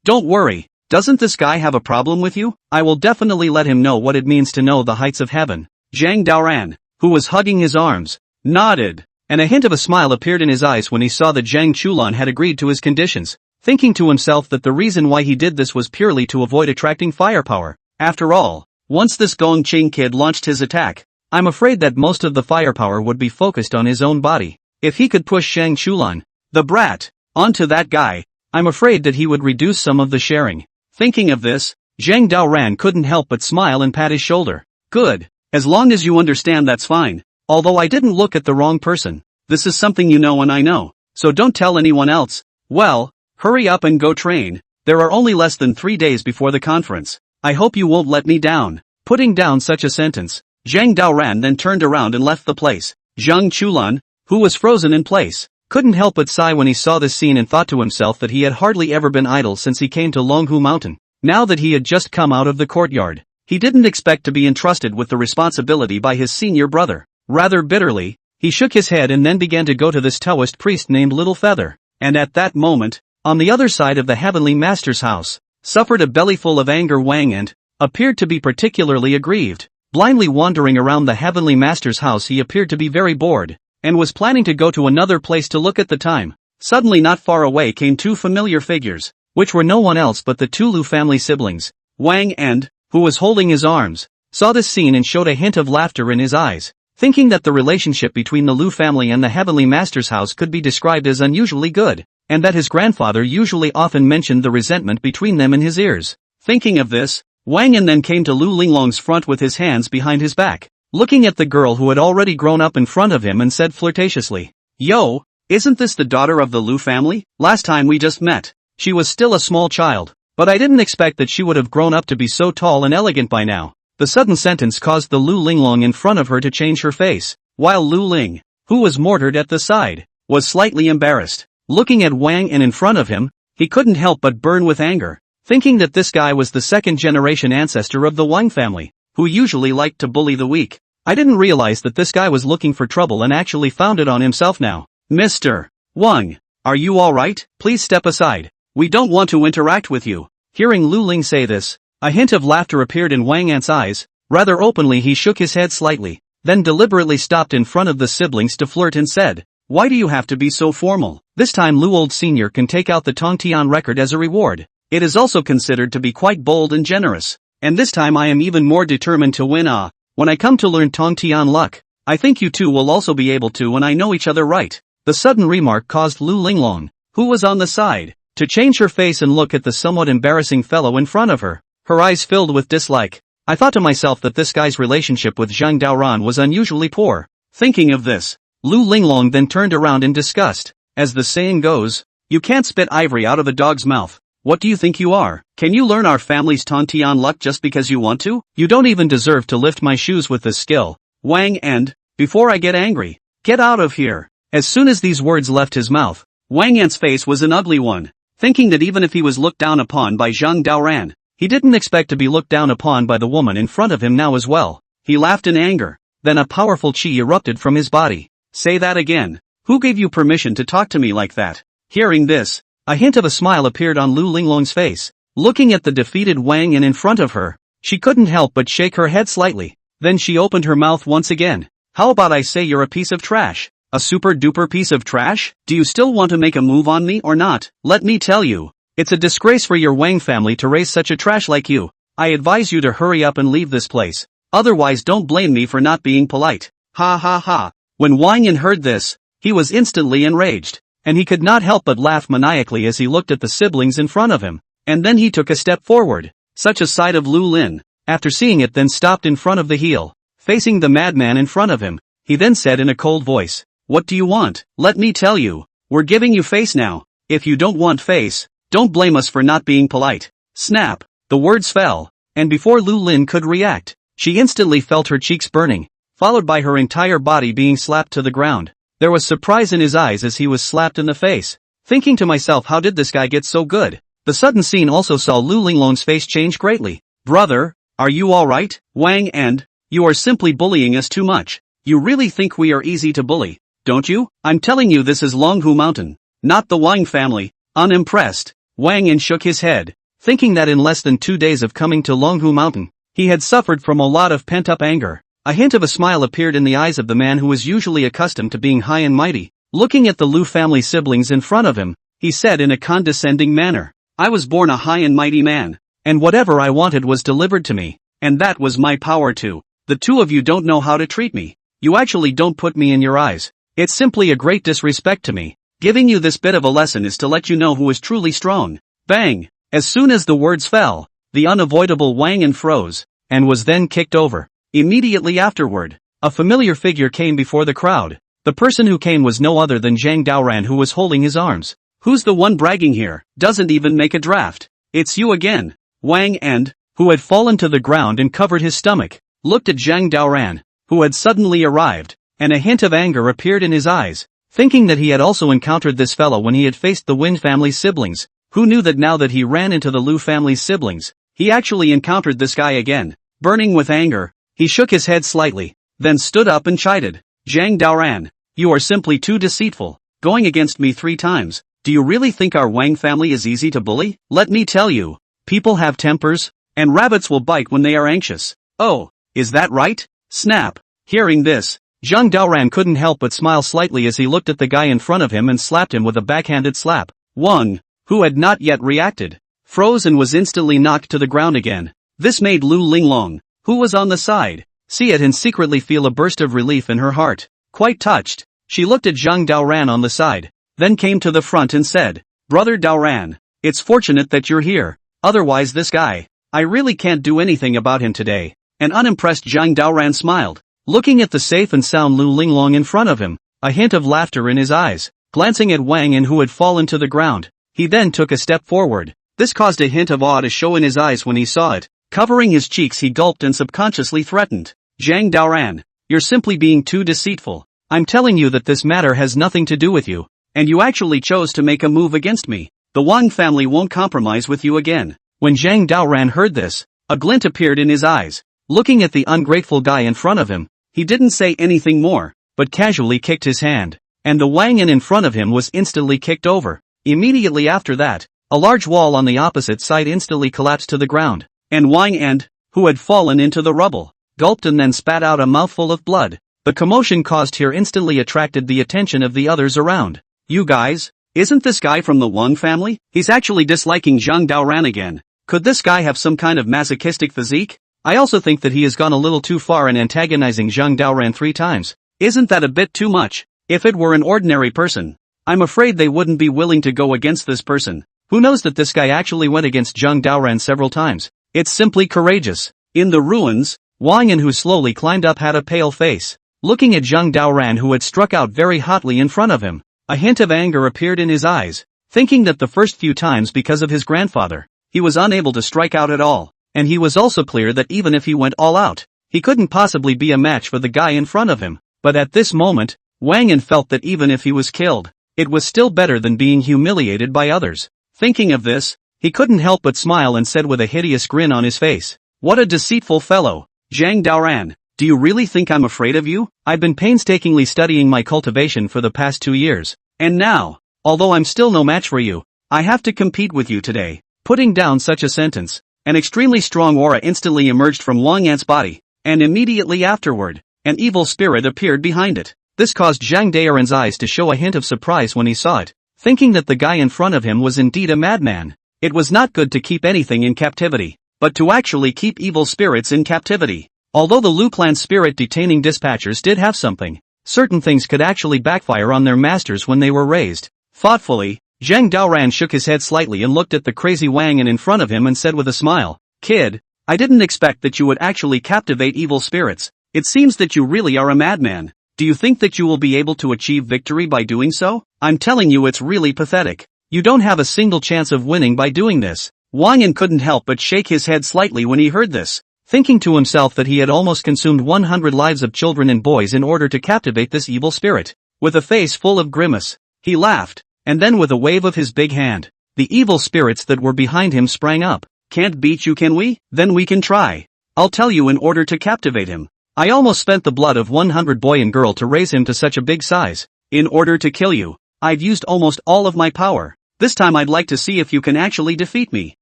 [SPEAKER 1] Don't worry. Doesn't this guy have a problem with you? I will definitely let him know what it means to know the heights of heaven. Zhang Daoran, who was hugging his arms, nodded, and a hint of a smile appeared in his eyes when he saw that Zhang Chulan had agreed to his conditions, thinking to himself that the reason why he did this was purely to avoid attracting firepower. After all, once this Gong Qing kid launched his attack, I'm afraid that most of the firepower would be focused on his own body. If he could push Zhang Chulan, the brat, onto that guy, I'm afraid that he would reduce some of the sharing. Thinking of this, Zhang Daoran couldn't help but smile and pat his shoulder. Good. As long as you understand, that's fine. Although I didn't look at the wrong person. This is something you know and I know. So don't tell anyone else. Well, hurry up and go train. There are only less than 3 days before the conference. I hope you won't let me down. Putting down such a sentence, Zhang Daoran then turned around and left the place. Zhang Chulan, who was frozen in place, couldn't help but sigh when he saw this scene and thought to himself that he had hardly ever been idle since he came to Longhu Mountain. Now that he had just come out of the courtyard, he didn't expect to be entrusted with the responsibility by his senior brother. Rather bitterly, he shook his head and then began to go to this Taoist priest named Little Feather. And at that moment, on the other side of the Heavenly Master's house, suffered a bellyful of anger Wang and appeared to be particularly aggrieved. Blindly wandering around the Heavenly Master's house, he appeared to be very bored, and was planning to go to another place to look at the time. Suddenly, not far away came two familiar figures, which were no one else but the two Lu family siblings. Wang and, who was holding his arms, saw this scene and showed a hint of laughter in his eyes, thinking that the relationship between the Lu family and the Heavenly Master's house could be described as unusually good, and that his grandfather usually often mentioned the resentment between them in his ears. Thinking of this, Wang and then came to Lu Linglong's front with his hands behind his back, looking at the girl who had already grown up in front of him, and said flirtatiously, Yo, isn't this the daughter of the Lu family? Last time we just met, she was still a small child, but I didn't expect that she would have grown up to be so tall and elegant by now. The sudden sentence caused the Lu Linglong in front of her to change her face, while Lu Ling, who was mortared at the side, was slightly embarrassed. Looking at Wang and in front of him, he couldn't help but burn with anger, thinking that this guy was the second-generation ancestor of the Wang family, who usually liked to bully the weak. I didn't realize that this guy was looking for trouble and actually found it on himself now. Mr. Wang, are you alright? Please step aside. We don't want to interact with you. Hearing Lu Ling say this, a hint of laughter appeared in Wang Ant's eyes. Rather openly he shook his head slightly, then deliberately stopped in front of the siblings to flirt and said, Why do you have to be so formal? This time Lu Old Sr. can take out the Tongtian record as a reward. It is also considered to be quite bold and generous. And this time I am even more determined to win. When I come to learn Tongtian luck, I think you two will also be able to when I know each other right. The sudden remark caused Lu Linglong, who was on the side, to change her face and look at the somewhat embarrassing fellow in front of her, her eyes filled with dislike. I thought to myself that this guy's relationship with Zhang Daoran was unusually poor. Thinking of this, Lu Linglong then turned around in disgust. As the saying goes, You can't spit ivory out of a dog's mouth. What do you think you are? Can you learn our family's Tontian luck just because you want to? You don't even deserve to lift my shoes with this skill. Wang and, before I get angry, get out of here. As soon as these words left his mouth, Wang An's face was an ugly one. Thinking that even if he was looked down upon by Zhang Daoran, he didn't expect to be looked down upon by the woman in front of him now as well. He laughed in anger. Then a powerful chi erupted from his body. Say that again. Who gave you permission to talk to me like that? Hearing this, a hint of a smile appeared on Lu Linglong's face. Looking at the defeated Wang An in front of her, she couldn't help but shake her head slightly. Then she opened her mouth once again. How about I say you're a piece of trash? A super duper piece of trash? Do you still want to make a move on me or not? Let me tell you, it's a disgrace for your Wang family to raise such a trash like you. I advise you to hurry up and leave this place. Otherwise don't blame me for not being polite. Ha ha ha. When Wang An heard this, he was instantly enraged, and he could not help but laugh maniacally as he looked at the siblings in front of him. And then he took a step forward. Such a sight of Lu Lin, after seeing it, then stopped in front of the heel, facing the madman in front of him. He then said in a cold voice, "What do you want? Let me tell you, we're giving you face now. If you don't want face, don't blame us for not being polite." Snap! The words fell, and before Lu Lin could react, she instantly felt her cheeks burning, followed by her entire body being slapped to the ground. There was surprise in his eyes as he was slapped in the face. Thinking to myself, how did this guy get so good? The sudden scene also saw Lu Linglong's face change greatly. Brother, are you alright? Wang and, you are simply bullying us too much. You really think we are easy to bully, don't you? I'm telling you this is Longhu Mountain, not the Wang family. Unimpressed, Wang An shook his head, thinking that in less than 2 days of coming to Longhu Mountain, he had suffered from a lot of pent-up anger. A hint of a smile appeared in the eyes of the man who was usually accustomed to being high and mighty. Looking at the Lu family siblings in front of him, he said in a condescending manner, I was born a high and mighty man, and whatever I wanted was delivered to me, and that was my power too. The two of you don't know how to treat me. You actually don't put me in your eyes. It's simply a great disrespect to me. Giving you this bit of a lesson is to let you know who is truly strong. Bang! As soon as the words fell, the unavoidable Wang An froze, and was then kicked over. Immediately afterward, a familiar figure came before the crowd. The person who came was no other than Zhang Daoran, who was holding his arms. Who's the one bragging here? Doesn't even make a draft. It's you again. Wang An, who had fallen to the ground and covered his stomach, looked at Zhang Daoran, who had suddenly arrived, and a hint of anger appeared in his eyes, thinking that he had also encountered this fellow when he had faced the Wind family's siblings. Who knew that now that he ran into the Lu family's siblings, he actually encountered this guy again? Burning with anger, he shook his head slightly, then stood up and chided. Zhang Daoran, you are simply too deceitful, going against me 3 times. Do you really think our Wang family is easy to bully? Let me tell you, people have tempers, and rabbits will bite when they are anxious. Oh, is that right? Snap! Hearing this, Zhang Daoran couldn't help but smile slightly as he looked at the guy in front of him and slapped him with a backhanded slap. Wang, who had not yet reacted, froze and was instantly knocked to the ground again. This made Lu Linglong, who was on the side, see it and secretly feel a burst of relief in her heart. Quite touched, she looked at Zhang Daoran on the side, then came to the front and said, Brother Daoran, it's fortunate that you're here, otherwise this guy, I really can't do anything about him today. An unimpressed Zhang Daoran smiled, looking at the safe and sound Lu Linglong in front of him, a hint of laughter in his eyes, glancing at Wang An, who had fallen to the ground. He then took a step forward. This caused a hint of awe to show in his eyes when he saw it. Covering his cheeks, he gulped and subconsciously threatened. Zhang Daoran, you're simply being too deceitful. I'm telling you that this matter has nothing to do with you, and you actually chose to make a move against me. The Wang family won't compromise with you again. When Zhang Daoran heard this, a glint appeared in his eyes. Looking at the ungrateful guy in front of him, he didn't say anything more, but casually kicked his hand, and the Wang An in front of him was instantly kicked over. Immediately after that, a large wall on the opposite side instantly collapsed to the ground, and Wang An, who had fallen into the rubble, gulped and then spat out a mouthful of blood. The commotion caused here instantly attracted the attention of the others around. You guys, isn't this guy from the Wang family? He's actually disliking Zhang Daoran again. Could this guy have some kind of masochistic physique? I also think that he has gone a little too far in antagonizing Zhang Daoran 3 times. Isn't that a bit too much? If it were an ordinary person, I'm afraid they wouldn't be willing to go against this person. Who knows that this guy actually went against Zhang Daoran several times? It's simply courageous. In the ruins, Wang An, who slowly climbed up, had a pale face, looking at Zhang Daoran, who had struck out very hotly in front of him. A hint of anger appeared in his eyes, thinking that the first few times because of his grandfather, he was unable to strike out at all, and he was also clear that even if he went all out, he couldn't possibly be a match for the guy in front of him. But at this moment, Wang Yin felt that even if he was killed, it was still better than being humiliated by others. Thinking of this, he couldn't help but smile and said with a hideous grin on his face, "What a deceitful fellow, Zhang Daoran. Do you really think I'm afraid of you? I've been painstakingly studying my cultivation for the past 2 years, and now, although I'm still no match for you, I have to compete with you today." Putting down such a sentence, an extremely strong aura instantly emerged from Wang Yan's body, and immediately afterward, an evil spirit appeared behind it. This caused Zhang Daoran's eyes to show a hint of surprise when he saw it, thinking that the guy in front of him was indeed a madman. It was not good to keep anything in captivity, but to actually keep evil spirits in captivity. Although the Lu clan spirit detaining dispatchers did have something, certain things could actually backfire on their masters when they were raised. Thoughtfully, Zhang Daoran shook his head slightly and looked at the crazy Wang Yin in front of him and said with a smile, "Kid, I didn't expect that you would actually captivate evil spirits. It seems that you really are a madman. Do you think that you will be able to achieve victory by doing so? I'm telling you, it's really pathetic. You don't have a single chance of winning by doing this." Wang Yin couldn't help but shake his head slightly when he heard this, thinking to himself that he had almost consumed 100 lives of children and boys in order to captivate this evil spirit. With a face full of grimace, he laughed, and then with a wave of his big hand, the evil spirits that were behind him sprang up. "Can't beat you, can we? Then we can try. I'll tell you, in order to captivate him, I almost spent the blood of 100 boy and girl to raise him to such a big size. In order to kill you, I've used almost all of my power. This time I'd like to see if you can actually defeat me."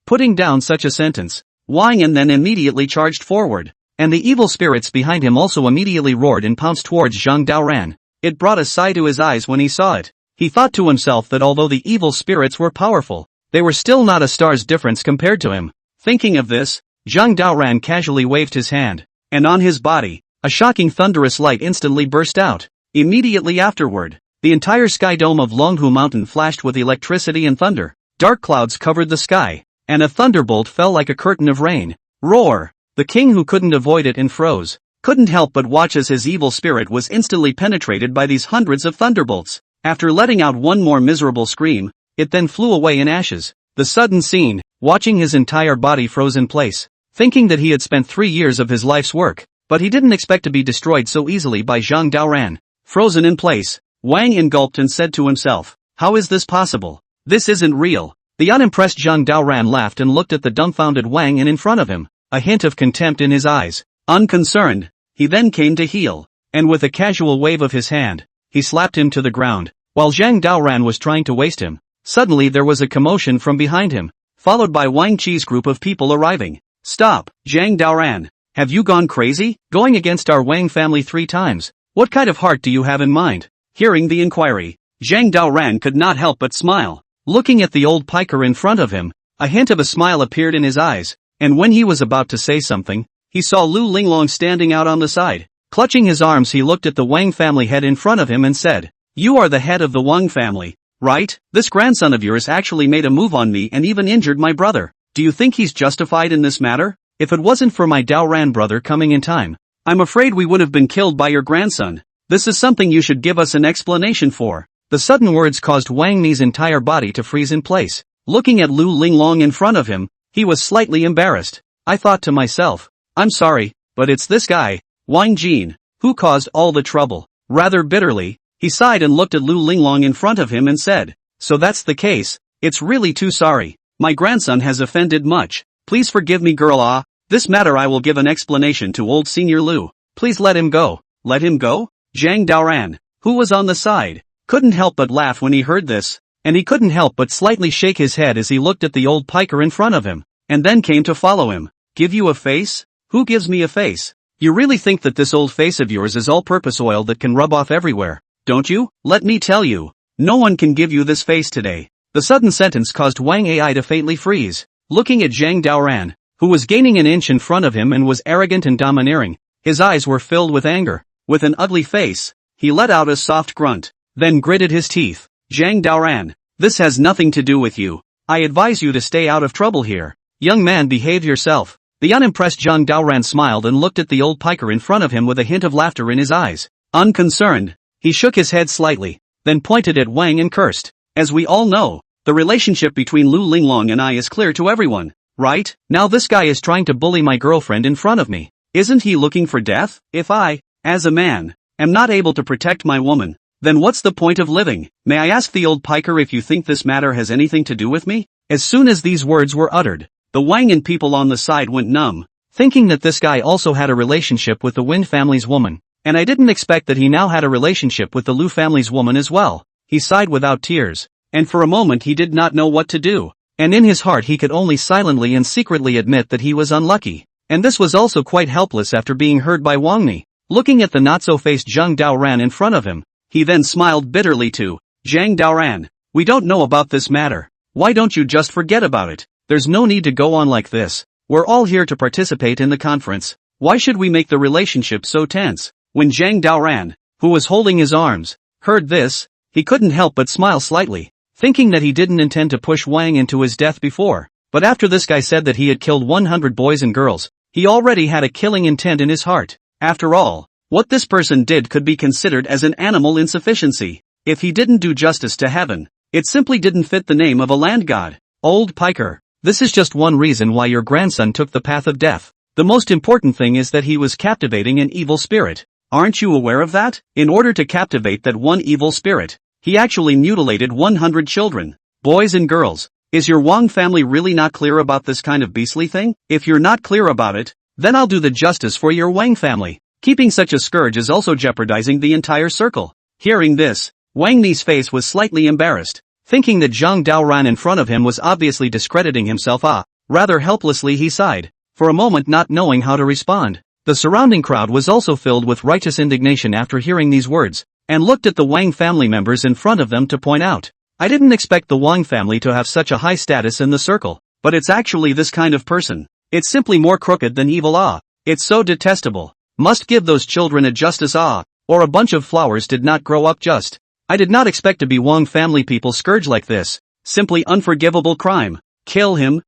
[SPEAKER 1] Putting down such a sentence, Wang Yin then immediately charged forward, and the evil spirits behind him also immediately roared and pounced towards Zhang Daoran. It brought a sigh to his eyes when he saw it. He thought to himself that although the evil spirits were powerful, they were still not a star's difference compared to him. Thinking of this, Zhang Daoran casually waved his hand, and on his body, a shocking thunderous light instantly burst out. Immediately afterward, the entire sky dome of Longhu Mountain flashed with electricity and thunder. Dark clouds covered the sky, and a thunderbolt fell like a curtain of rain. Roar! The king, who couldn't avoid it and froze, couldn't help but watch as his evil spirit was instantly penetrated by these hundreds of thunderbolts. After letting out one more miserable scream, it then flew away in ashes. The sudden scene, watching his entire body froze in place, thinking that he had spent 3 years of his life's work, but he didn't expect to be destroyed so easily by Zhang Daoran. Frozen in place, Wang Yin gulped and said to himself, "How is this possible? This isn't real." The unimpressed Zhang Daoran laughed and looked at the dumbfounded Wang Yin in front of him, a hint of contempt in his eyes. Unconcerned, he then came to heel, and with a casual wave of his hand, he slapped him to the ground. While Zhang Daoran was trying to waste him, suddenly there was a commotion from behind him, followed by Wang Qi's group of people arriving. "Stop, Zhang Daoran. Have you gone crazy? Going against our Wang family 3 times? What kind of heart do you have in mind?" Hearing the inquiry, Zhang Daoran could not help but smile. Looking at the old piker in front of him, a hint of a smile appeared in his eyes, and when he was about to say something, he saw Lu Linglong standing out on the side. Clutching his arms, he looked at the Wang family head in front of him and said, "You are the head of the Wang family, right? This grandson of yours actually made a move on me and even injured my brother. Do you think he's justified in this matter? If it wasn't for my Daoran brother coming in time, I'm afraid we would have been killed by your grandson. This is something you should give us an explanation for." The sudden words caused Wang Mi's entire body to freeze in place. Looking at Lu Linglong in front of him, he was slightly embarrassed. "I thought to myself, I'm sorry, but it's this guy, Wang Jin, who caused all the trouble." Rather bitterly, he sighed and looked at Lu Linglong in front of him and said, "So that's the case. It's really too sorry. My grandson has offended much. Please forgive me, girl. This matter I will give an explanation to old Senior Lu. Please let him go." "Let him go?" Zhang Daoran, who was on the side, couldn't help but laugh when he heard this, and he couldn't help but slightly shake his head as he looked at the old piker in front of him, and then came to follow him. "Give you a face? Who gives me a face? You really think that this old face of yours is all-purpose oil that can rub off everywhere, don't you? Let me tell you, no one can give you this face today." The sudden sentence caused Wang Ai to faintly freeze. Looking at Zhang Daoran, who was gaining an inch in front of him and was arrogant and domineering, his eyes were filled with anger. With an ugly face, he let out a soft grunt, then gritted his teeth. "Zhang Daoran, this has nothing to do with you. I advise you to stay out of trouble here. Young man, behave yourself." The unimpressed Zhang Daoran smiled and looked at the old piker in front of him with a hint of laughter in his eyes. Unconcerned, he shook his head slightly, then pointed at Wang and cursed. As we all know, The relationship between Lu Linglong and I is clear to everyone, right? Now this guy is trying to bully my girlfriend in front of me. Isn't he looking for death? If I, as a man, am not able to protect my woman, then what's the point of living? May I ask the old piker if you think this matter has anything to do with me? As soon as these words were uttered, the Wang and people on the side went numb, thinking that this guy also had a relationship with the Win family's woman. And I didn't expect that he now had a relationship with the Lu family's woman as well. He sighed without tears, and for a moment he did not know what to do. And in his heart he could only silently and secretly admit that he was unlucky. And this was also quite helpless after being heard by Wang Mi. Looking at the not-so-faced Zhang Daoran in front of him, he then smiled bitterly to Zhang Daoran. We don't know about this matter. Why don't you just forget about it? There's no need to go on like this. We're all here to participate in the conference. Why should we make the relationship so tense? When Zhang Daoran, who was holding his arms, heard this, he couldn't help but smile slightly, thinking that he didn't intend to push Wang into his death before. But after this guy said that he had killed 100 boys and girls, he already had a killing intent in his heart. After all, what this person did could be considered as an animal insufficiency. If he didn't do justice to heaven, it simply didn't fit the name of a land god. Old piker, this is just one reason why your grandson took the path of death. The most important thing is that he was captivating an evil spirit. Aren't you aware of that? In order to captivate that one evil spirit, he actually mutilated 100 children, boys and girls. Is your Wang family really not clear about this kind of beastly thing? If you're not clear about it, then I'll do the justice for your Wang family. Keeping such a scourge is also jeopardizing the entire circle. Hearing this, Wang Ni's face was slightly embarrassed, thinking that Zhang Daoran in front of him was obviously discrediting himself. Rather helplessly he sighed, for a moment not knowing how to respond. The surrounding crowd was also filled with righteous indignation after hearing these words, and looked at the Wang family members in front of them to point out. I didn't expect the Wang family to have such a high status in the circle, but it's actually this kind of person. It's simply more crooked than evil. It's so detestable. Must give those children a justice. Or a bunch of flowers did not grow up just. I did not expect to be Wang family people scourge like this. Simply unforgivable crime. Kill him,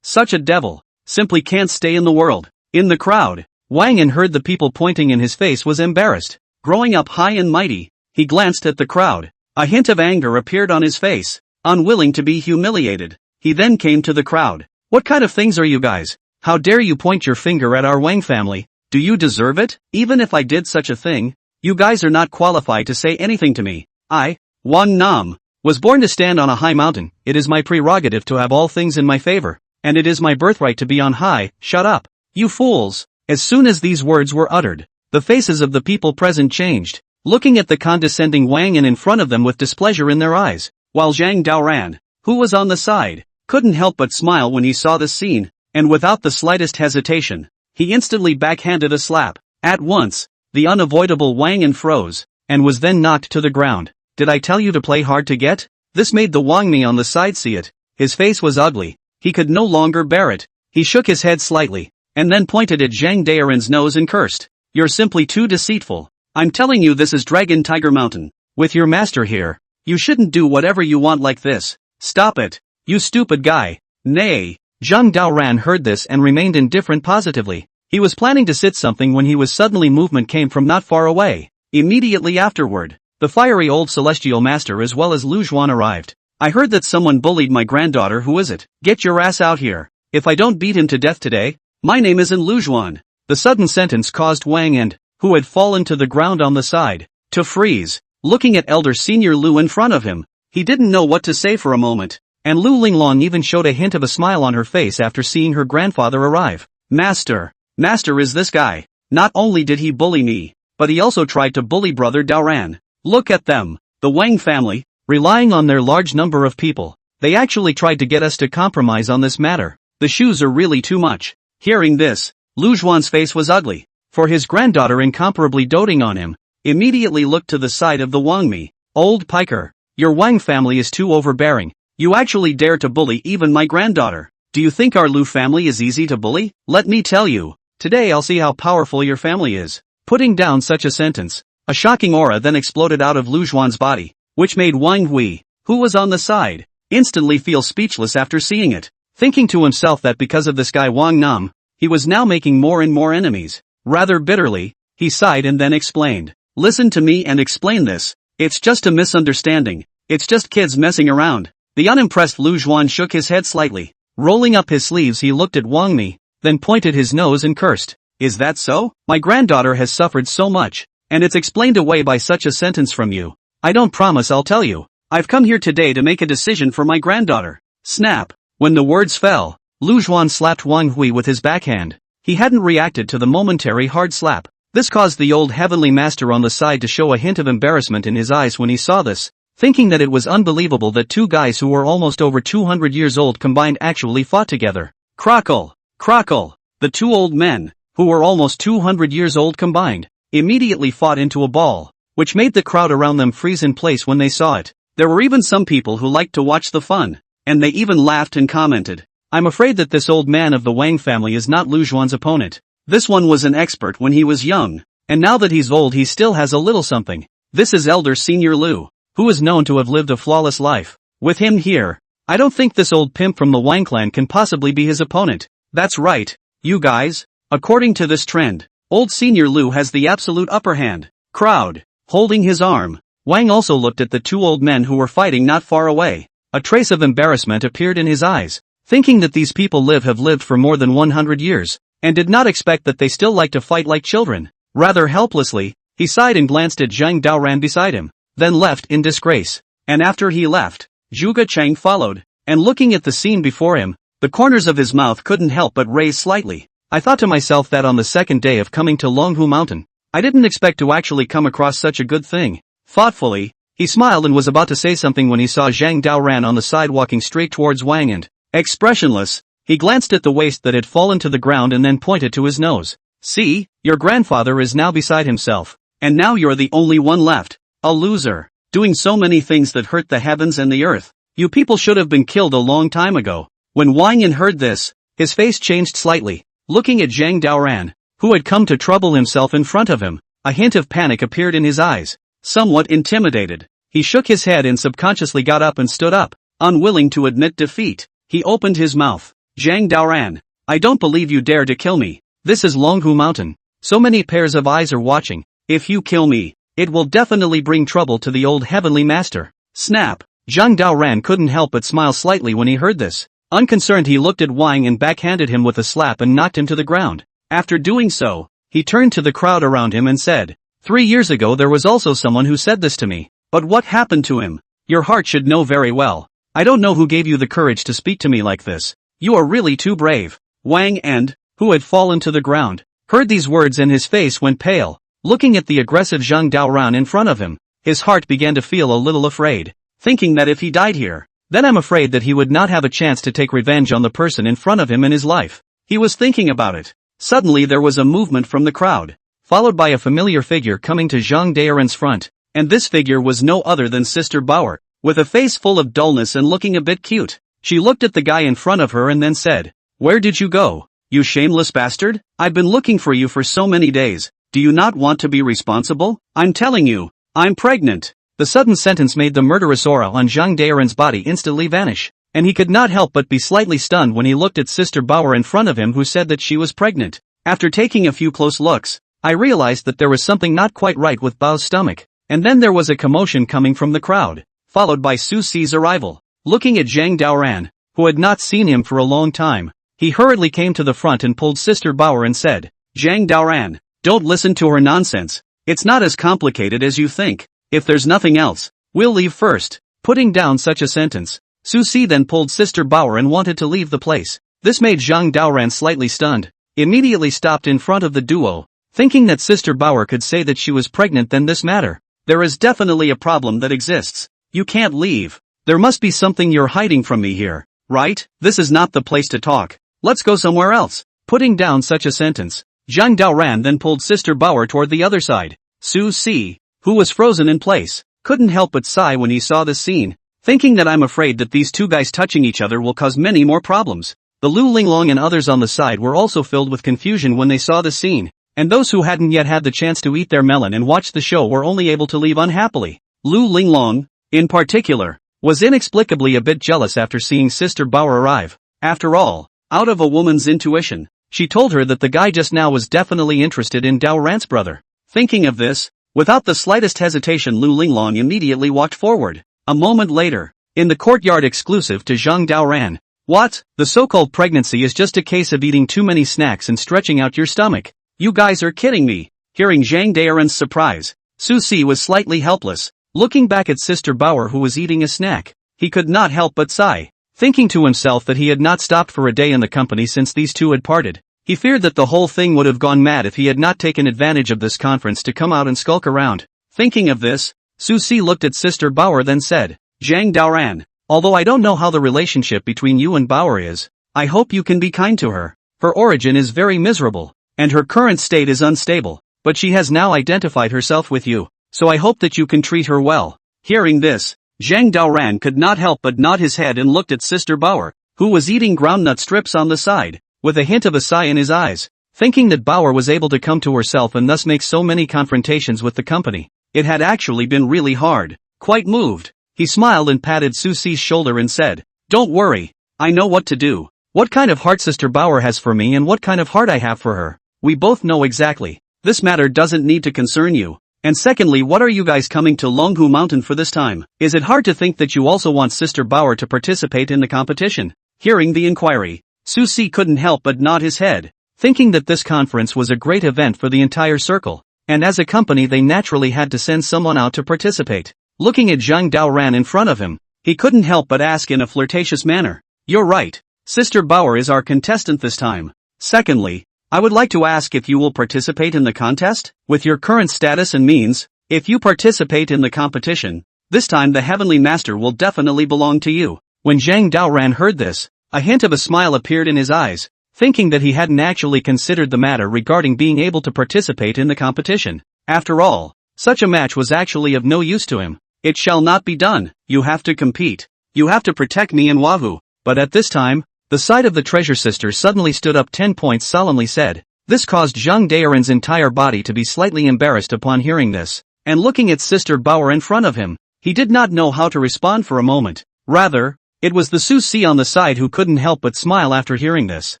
[SPEAKER 1] such a devil. Simply can't stay in the world. In the crowd, Wang An heard the people pointing and his face was embarrassed. Growing up high and mighty, he glanced at the crowd. A hint of anger appeared on his face, unwilling to be humiliated. He then came to the crowd. What kind of things are you guys? How dare you point your finger at our Wang family? Do you deserve it? Even if I did such a thing, you guys are not qualified to say anything to me. I, Wang Nam, was born to stand on a high mountain. It is my prerogative to have all things in my favor, and it is my birthright to be on high. Shut up, you fools. As soon as these words were uttered, the faces of the people present changed, looking at the condescending Wang An in front of them with displeasure in their eyes, while Zhang Daoran, who was on the side, couldn't help but smile when he saw this scene, and without the slightest hesitation, he instantly backhanded a slap. At once, the unavoidable Wang An froze, and was then knocked to the ground. Did I tell you to play hard to get? This made the Wang Mi on the side see it. His face was ugly. He could no longer bear it. He shook his head slightly, and then pointed at Zhang Daoran's nose and cursed. You're simply too deceitful. I'm telling you this is Dragon Tiger Mountain. With your master here, you shouldn't do whatever you want like this. Stop it, you stupid guy. Nay. Zhang Daoran heard this and remained indifferent positively. He was planning to sit something when he was suddenly movement came from not far away. Immediately afterward, the fiery old celestial master as well as Lu Zhuan arrived. I heard that someone bullied my granddaughter. Who is it? Get your ass out here. If I don't beat him to death today, my name isn't Lu Zhuan. The sudden sentence caused Wang An, who had fallen to the ground on the side, to freeze, looking at elder senior Lu in front of him. He didn't know what to say for a moment, and Lu Linglong even showed a hint of a smile on her face after seeing her grandfather arrive. Master is this guy. Not only did he bully me, but he also tried to bully brother Daoran. Look at them, the Wang family, relying on their large number of people. They actually tried to get us to compromise on this matter. The shoes are really too much. Hearing this, Lu Zhuan's face was ugly, for his granddaughter incomparably doting on him, immediately looked to the side of the Wang Mi. Old piker, your Wang family is too overbearing. You actually dare to bully even my granddaughter. Do you think our Lu family is easy to bully? Let me tell you, today I'll see how powerful your family is. Putting down such a sentence, a shocking aura then exploded out of Lu Zhuan's body, which made Wang Hui, who was on the side, instantly feel speechless after seeing it, thinking to himself that because of this guy Wang Nam, he was now making more and more enemies. Rather bitterly, he sighed and then explained. Listen to me and explain this. It's just a misunderstanding. It's just kids messing around. The unimpressed Lu Zhuan shook his head slightly. Rolling up his sleeves he looked at Wang Mi, then pointed his nose and cursed. Is that so? My granddaughter has suffered so much, and it's explained away by such a sentence from you. I don't promise I'll tell you. I've come here today to make a decision for my granddaughter. Snap. When the words fell, Lu Zhuan slapped Wang Hui with his backhand. He hadn't reacted to the momentary hard slap. This caused the old heavenly master on the side to show a hint of embarrassment in his eyes when he saw this, thinking that it was unbelievable that two guys who were almost over 200 years old combined actually fought together. Crackle! Crackle! The two old men, who were almost 200 years old combined, immediately fought into a ball, which made the crowd around them freeze in place when they saw it. There were even some people who liked to watch the fun, and they even laughed and commented, I'm afraid that this old man of the Wang family is not Lu Zhuan's opponent. This one was an expert when he was young, and now that he's old he still has a little something. This is Elder Senior Lu, who is known to have lived a flawless life. With him here, I don't think this old pimp from the Wang clan can possibly be his opponent. That's right, you guys. According to this trend, old Senior Lu has the absolute upper hand. Crowd. Holding his arm, Wang also looked at the two old men who were fighting not far away. A trace of embarrassment appeared in his eyes, thinking that these people have lived for more than 100 years, and did not expect that they still like to fight like children. Rather helplessly, he sighed and glanced at Zhang Daoran beside him, then left in disgrace. And after he left, Zhuge Chang followed, and looking at the scene before him, the corners of his mouth couldn't help but raise slightly. I thought to myself that on the second day of coming to Longhu Mountain, I didn't expect to actually come across such a good thing. Thoughtfully, he smiled and was about to say something when he saw Zhang Daoran on the side walking straight towards Wang and, expressionless, he glanced at the waist that had fallen to the ground and then pointed to his nose. See, your grandfather is now beside himself, and now you're the only one left. A loser, doing so many things that hurt the heavens and the earth. You people should have been killed a long time ago. When Wang Yin heard this, his face changed slightly. Looking at Zhang Daoran, who had come to trouble himself in front of him, a hint of panic appeared in his eyes. Somewhat intimidated, he shook his head and subconsciously got up and stood up, unwilling to admit defeat. He opened his mouth. Zhang Daoran, I don't believe you dare to kill me. This is Longhu Mountain. So many pairs of eyes are watching. If you kill me, it will definitely bring trouble to the old heavenly master. Snap. Zhang Daoran couldn't help but smile slightly when he heard this. Unconcerned he looked at Wang and backhanded him with a slap and knocked him to the ground. After doing so, he turned to the crowd around him and said, 3 years ago there was also someone who said this to me. But what happened to him? Your heart should know very well. I don't know who gave you the courage to speak to me like this. You are really too brave. Wang and, who had fallen to the ground, heard these words and his face went pale. Looking at the aggressive Zhang Daoran in front of him, his heart began to feel a little afraid, thinking that if he died here, then I'm afraid that he would not have a chance to take revenge on the person in front of him in his life. He was thinking about it. Suddenly there was a movement from the crowd, followed by a familiar figure coming to Zhang Daoran's front, and this figure was no other than Sister Bauer, with a face full of dullness and looking a bit cute. She looked at the guy in front of her and then said, Where did you go, you shameless bastard? I've been looking for you for so many days. Do you not want to be responsible? I'm telling you, I'm pregnant. The sudden sentence made the murderous aura on Zhang Daoran's body instantly vanish, and he could not help but be slightly stunned when he looked at Sister Bauer in front of him who said that she was pregnant. After taking a few close looks, I realized that there was something not quite right with Bao's stomach, and then there was a commotion coming from the crowd, followed by Su Si's arrival. Looking at Zhang Daoran, who had not seen him for a long time, he hurriedly came to the front and pulled Sister Bauer and said, Zhang Daoran, don't listen to her nonsense. It's not as complicated as you think. If there's nothing else, we'll leave first. Putting down such a sentence, Su Si then pulled Sister Bauer and wanted to leave the place. This made Zhang Daoran slightly stunned, immediately stopped in front of the duo, thinking that Sister Bauer could say that she was pregnant. Then this matter. There is definitely a problem that exists. You can't leave. There must be something you're hiding from me here, right? This is not the place to talk. Let's go somewhere else. Putting down such a sentence, Zhang Daoran then pulled Sister Bauer toward the other side. Su Si, who was frozen in place, couldn't help but sigh when he saw this scene, thinking that I'm afraid that these two guys touching each other will cause many more problems. The Lu Linglong and others on the side were also filled with confusion when they saw the scene, and those who hadn't yet had the chance to eat their melon and watch the show were only able to leave unhappily. Lu Linglong, in particular, was inexplicably a bit jealous after seeing Sister Bauer arrive. After all, out of a woman's intuition, she told her that the guy just now was definitely interested in Daoran's brother. Thinking of this, without the slightest hesitation Lu Linglong immediately walked forward. A moment later, In the courtyard exclusive to Zhang Daoran. What? The so-called pregnancy is just a case of eating too many snacks and stretching out your stomach. You guys are kidding me. Hearing Zhang Daoran's surprise, Su Si was slightly helpless. Looking back at Sister Bauer who was eating a snack, he could not help but sigh. Thinking to himself that he had not stopped for a day in the company since these two had parted. He feared that the whole thing would have gone mad if he had not taken advantage of this conference to come out and skulk around. Thinking of this, Su Si looked at Sister Bauer then said, Zhang Daoran, although I don't know how the relationship between you and Bauer is, I hope you can be kind to her. Her origin is very miserable, and her current state is unstable, but she has now identified herself with you, so I hope that you can treat her well. Hearing this, Zhang Daoran could not help but nod his head and looked at Sister Bauer, who was eating groundnut strips on the side, with a hint of a sigh in his eyes. Thinking that Bauer was able to come to herself and thus make so many confrontations with the company, it had actually been really hard. Quite moved, he smiled and patted Su Si's shoulder and said, Don't worry, I know what to do. What kind of heart Sister Bauer has for me and what kind of heart I have for her, we both know exactly. This matter doesn't need to concern you. And secondly, what are you guys coming to Longhu Mountain for this time? Is it hard to think that you also want Sister Bauer to participate in the competition? Hearing the inquiry, Su Si couldn't help but nod his head, thinking that this conference was a great event for the entire circle, and as a company they naturally had to send someone out to participate. Looking at Zhang Daoran in front of him, he couldn't help but ask in a flirtatious manner, You're right, Sister Bauer is our contestant this time. Secondly, I would like to ask if you will participate in the contest? With your current status and means, if you participate in the competition, this time the Heavenly Master will definitely belong to you. When Zhang Daoran heard this, a hint of a smile appeared in his eyes, thinking that he hadn't actually considered the matter regarding being able to participate in the competition. After all, such a match was actually of no use to him. It shall not be done. You have to compete. You have to protect me and Wahu. But at this time, the side of the treasure sister suddenly stood up 10 points solemnly said. This caused Zhang Daoran's entire body to be slightly embarrassed upon hearing this, and looking at Sister Bauer in front of him, he did not know how to respond for a moment. Rather, it was the Su Si on the side who couldn't help but smile after hearing this,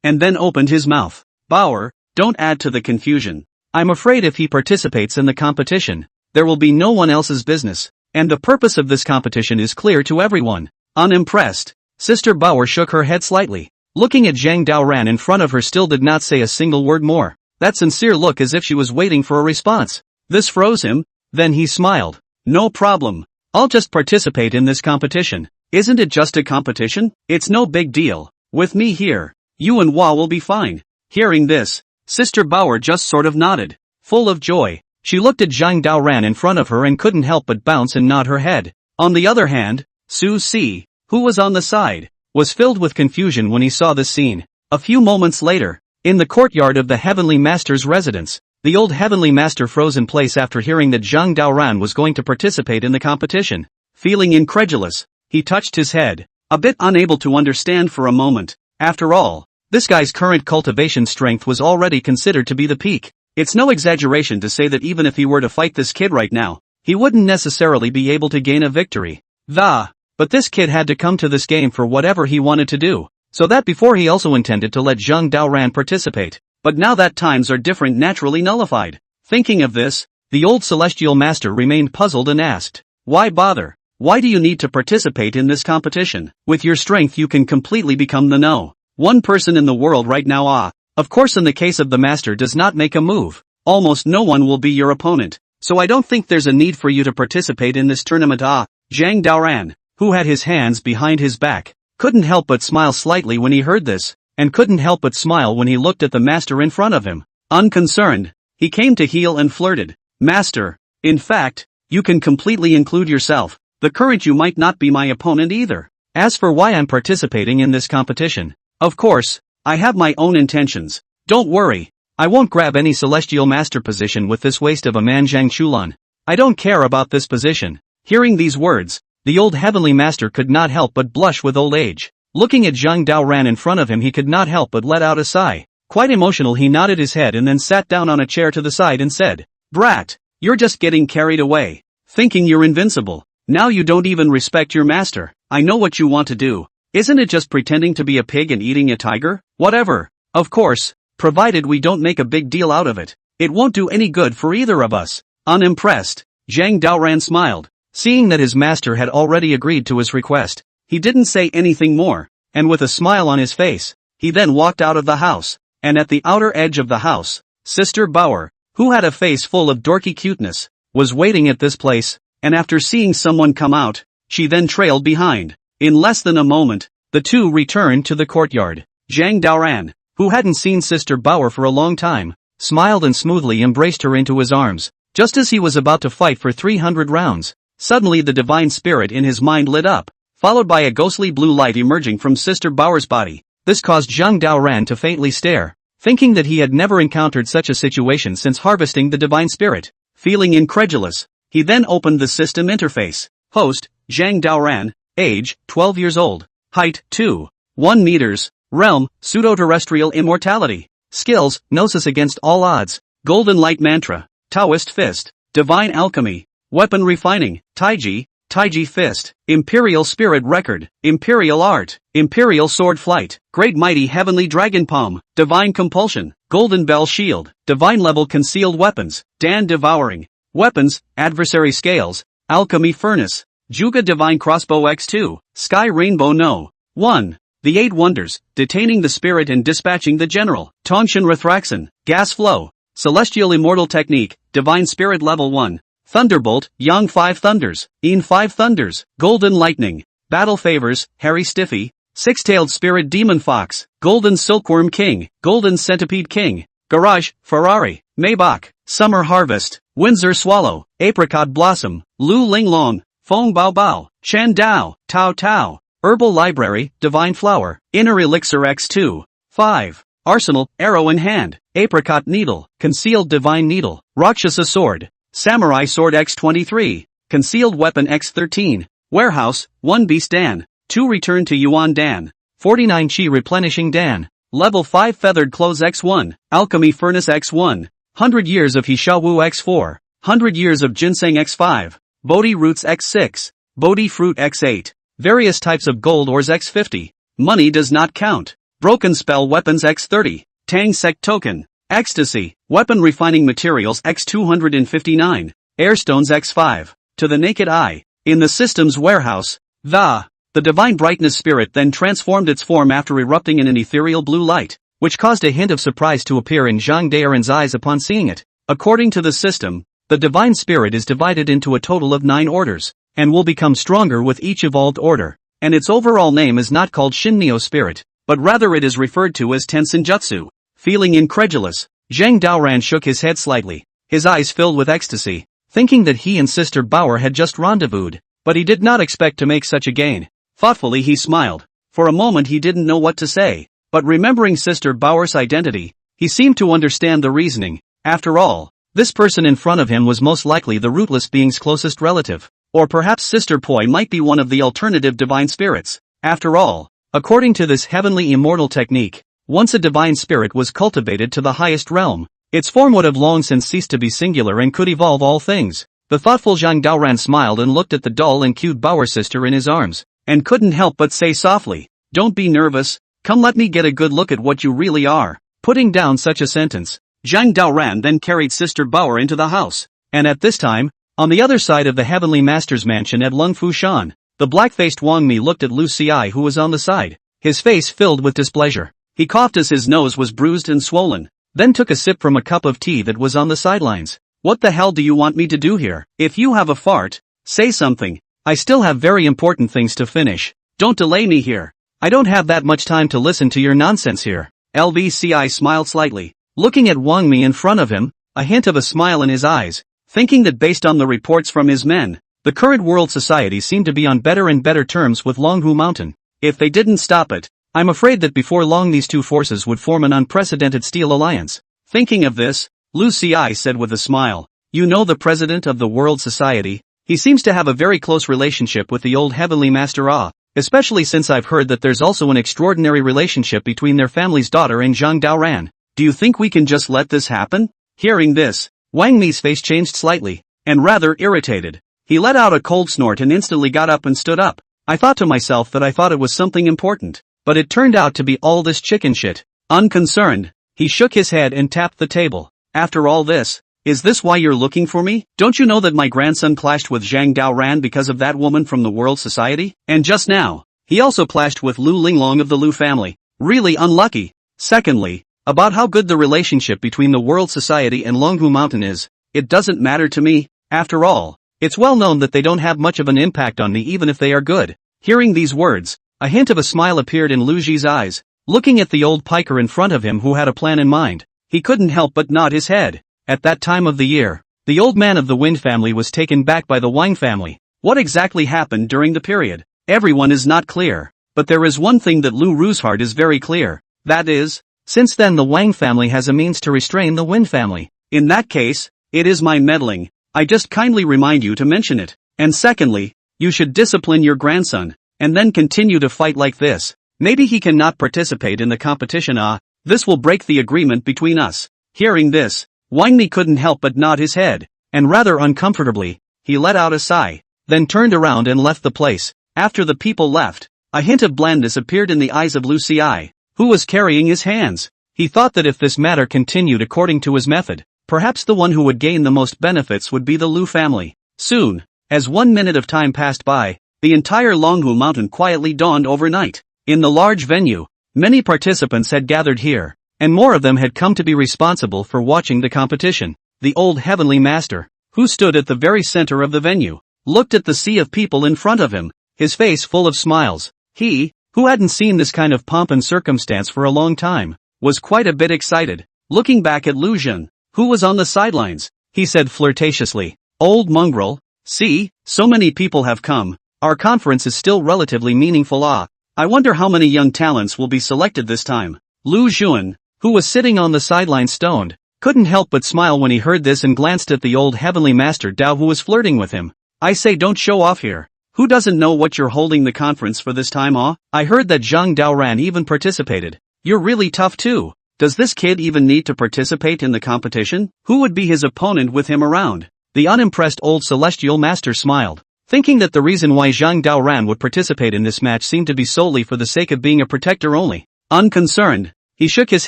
[SPEAKER 1] and then opened his mouth. Bauer, don't add to the confusion. I'm afraid if he participates in the competition, there will be no one else's business, and the purpose of this competition is clear to everyone. Unimpressed, Sister Bauer shook her head slightly, looking at Zhang Daoran in front of her still did not say a single word more. That sincere look as if she was waiting for a response. This froze him, then he smiled. No problem. I'll just participate in this competition. Isn't it just a competition? It's no big deal. With me here, you and Hua will be fine. Hearing this, Sister Bauer just sort of nodded. Full of joy, she looked at Zhang Daoran in front of her and couldn't help but bounce and nod her head. On the other hand, Su Si, who was on the side, was filled with confusion when he saw this scene. A few moments later, in the courtyard of the Heavenly Master's residence, the old Heavenly Master froze in place after hearing that Zhang Daoran was going to participate in the competition. Feeling incredulous, he touched his head, a bit unable to understand for a moment. After all, this guy's current cultivation strength was already considered to be the peak. It's no exaggeration to say that even if he were to fight this kid right now, he wouldn't necessarily be able to gain a victory. But this kid had to come to this game for whatever he wanted to do, so that before he also intended to let Zhang Daoran participate, but now that times are different naturally nullified. Thinking of this, the old celestial master remained puzzled and asked, Why bother? Why do you need to participate in this competition? With your strength you can completely become the one person in the world right now. Of course in the case of the master does not make a move, almost no one will be your opponent, so I don't think there's a need for you to participate in this tournament. Zhang Daoran, who had his hands behind his back, couldn't help but smile slightly when he heard this, and couldn't help but smile when he looked at the master in front of him. Unconcerned, he came to heel and flirted. Master, in fact, you can completely include yourself. The current you might not be my opponent either. As for why I'm participating in this competition, of course, I have my own intentions. Don't worry, I won't grab any celestial master position with this waste of a man Zhang Chulan. I don't care about this position. Hearing these words, the old heavenly master could not help but blush with old age. Looking at Zhang Daoran in front of him he could not help but let out a sigh. Quite emotional he nodded his head and then sat down on a chair to the side and said, Brat, you're just getting carried away. Thinking you're invincible. Now you don't even respect your master. I know what you want to do. Isn't it just pretending to be a pig and eating a tiger? Whatever. Of course, provided we don't make a big deal out of it. It won't do any good for either of us. Unimpressed, Zhang Daoran smiled. Seeing that his master had already agreed to his request, he didn't say anything more, and with a smile on his face, he then walked out of the house, and at the outer edge of the house, Sister Bauer, who had a face full of dorky cuteness, was waiting at this place, and after seeing someone come out, she then trailed behind. In less than a moment, the two returned to the courtyard. Zhang Daoran, who hadn't seen Sister Bauer for a long time, smiled and smoothly embraced her into his arms. Just as he was about to fight for 300 rounds, suddenly the divine spirit in his mind lit up, followed by a ghostly blue light emerging from Sister Bauer's body. This caused Zhang Daoran to faintly stare, thinking that he had never encountered such a situation since harvesting the divine spirit. Feeling incredulous, he then opened the system interface. Host, Zhang Daoran, age, 12 years old, height, 2.1 meters, realm, pseudo-terrestrial immortality, skills, gnosis against all odds, golden light mantra, Taoist fist, divine alchemy, weapon refining, Taiji fist, imperial spirit record, imperial art, imperial sword flight, great mighty heavenly dragon palm, divine compulsion, golden bell shield, divine level concealed weapons, Dan devouring, weapons, adversary scales, alchemy furnace, Juga divine crossbow x2, sky rainbow no. 1. The 8 wonders, detaining the spirit and dispatching the general, Tongshan Rathraxon, gas flow, celestial immortal technique, divine spirit level 1. Thunderbolt, Yang 5 thunders, Een 5 thunders, golden lightning, battle favors, Harry Stiffy, six-tailed spirit demon fox, golden silkworm king, golden centipede king, garage, Ferrari, Maybach, summer harvest, Windsor swallow, apricot blossom, Lu Ling Long, Fong Bao Bao, Shan Dao, Tao Tao, herbal library, divine flower, inner elixir x2, 5. Arsenal, arrow in hand, apricot needle, concealed divine needle, Rakshasa sword, samurai sword x23, concealed weapon x13, warehouse, 1 beast Dan, 2 return to Yuan Dan, 49 chi replenishing Dan, level 5 feathered clothes x1, alchemy furnace x1, 100 years of Hishawu x4, 100 years of ginseng x5, Bodhi roots x6, Bodhi fruit x8, various types of gold ores x50, money does not count, broken spell weapons x30, Tang sect token, ecstasy, weapon refining materials x259, airstones x5, to the naked eye, in the system's warehouse, the divine brightness spirit then transformed its form after erupting in an ethereal blue light, which caused a hint of surprise to appear in Zhang Daoran's eyes upon seeing it. According to the system, the divine spirit is divided into a total of 9 orders, and will become stronger with each evolved order, and its overall name is not called Shin-Neo spirit, but rather it is referred to as Tensenjutsu. Feeling incredulous, Zhang Daoran shook his head slightly, his eyes filled with ecstasy, thinking that he and Sister Bauer had just rendezvoused, but he did not expect to make such a gain. Thoughtfully he smiled. For a moment he didn't know what to say, but remembering Sister Bauer's identity, he seemed to understand the reasoning. After all, this person in front of him was most likely the rootless being's closest relative, or perhaps Sister Poi might be one of the alternative divine spirits. After all, according to this heavenly immortal technique, once a divine spirit was cultivated to the highest realm, its form would have long since ceased to be singular and could evolve all things. The thoughtful Zhang Daoran smiled and looked at the dull and cute Bauer sister in his arms, and couldn't help but say softly, "Don't be nervous, come let me get a good look at what you really are." Putting down such a sentence, Zhang Daoran then carried Sister Bauer into the house, and at this time, on the other side of the Heavenly Master's mansion at Lungfu Shan, the black-faced Wang Mi looked at Lu Xi who was on the side, his face filled with displeasure. He coughed as his nose was bruised and swollen, then took a sip from a cup of tea that was on the sidelines. "What the hell do you want me to do here? If you have a fart, say something. I still have very important things to finish. Don't delay me here. I don't have that much time to listen to your nonsense here." LVCI smiled slightly, looking at Wang Mi in front of him, a hint of a smile in his eyes, thinking that based on the reports from his men, the current world society seemed to be on better and better terms with Longhu Mountain. If they didn't stop it, I'm afraid that before long these two forces would form an unprecedented steel alliance. Thinking of this, Lu Xi said with a smile, "You know the president of the World Society? He seems to have a very close relationship with the old Heavenly Master Ah, especially since I've heard that there's also an extraordinary relationship between their family's daughter and Zhang Daoran. Do you think we can just let this happen?" Hearing this, Wang Mi's face changed slightly, and rather irritated. He let out a cold snort and instantly got up and stood up. "I thought to myself that I thought it was something important, but it turned out to be all this chicken shit." Unconcerned, he shook his head and tapped the table. "After all this, Is this why you're looking for me? Don't you know that my grandson clashed with Zhang Daoran because of that woman from the World Society? And just now, he also clashed with Lu Linglong of the Lu family. Really unlucky. Secondly, about how good the relationship between the World Society and Longhu Mountain is, it doesn't matter to me. After all, it's well known that they don't have much of an impact on me even if they are good. Hearing these words, a hint of a smile appeared in Lu Ji's eyes. Looking at the old piker in front of him who had a plan in mind, he couldn't help but nod his head. At that time of the year, the old man of the Wind family was taken back by the Wang family. What exactly happened during the period? Everyone is not clear, but there is one thing that Lu Ru's heart is very clear. That is, since then the Wang family has a means to restrain the Wind family. In that case, it is my meddling. I just kindly remind you to mention it. And secondly, you should discipline your grandson, and then continue to fight like this. Maybe he cannot participate in the competition. This will break the agreement between us. Hearing this, Wang Ni couldn't help but nod his head, and rather uncomfortably, he let out a sigh, then turned around and left the place. After the people left, a hint of blandness appeared in the eyes of Lu Xi, who was carrying his hands. He thought that if this matter continued according to his method, perhaps the one who would gain the most benefits would be the Lu family. Soon, as 1 minute of time passed by, the entire Longhu Mountain quietly dawned overnight. In the large venue, many participants had gathered here, and more of them had come to be responsible for watching the competition. The old heavenly master, who stood at the very center of the venue, looked at the sea of people in front of him, his face full of smiles. He, who hadn't seen this kind of pomp and circumstance for a long time, was quite a bit excited. Looking back at Lu Jun, who was on the sidelines, he said flirtatiously, "Old mongrel, see, so many people have come. Our conference is still relatively meaningful. I wonder how many young talents will be selected this time." Lu Jun, who was sitting on the sideline stoned, couldn't help but smile when he heard this and glanced at the old heavenly master Dao who was flirting with him. "I say, don't show off here. Who doesn't know what you're holding the conference for this time? I heard that Zhang Daoran even participated. You're really tough too. Does this kid even need to participate in the competition? Who would be his opponent with him around?" The unimpressed old celestial master smiled, thinking that the reason why Zhang Daoran would participate in this match seemed to be solely for the sake of being a protector only. Unconcerned, he shook his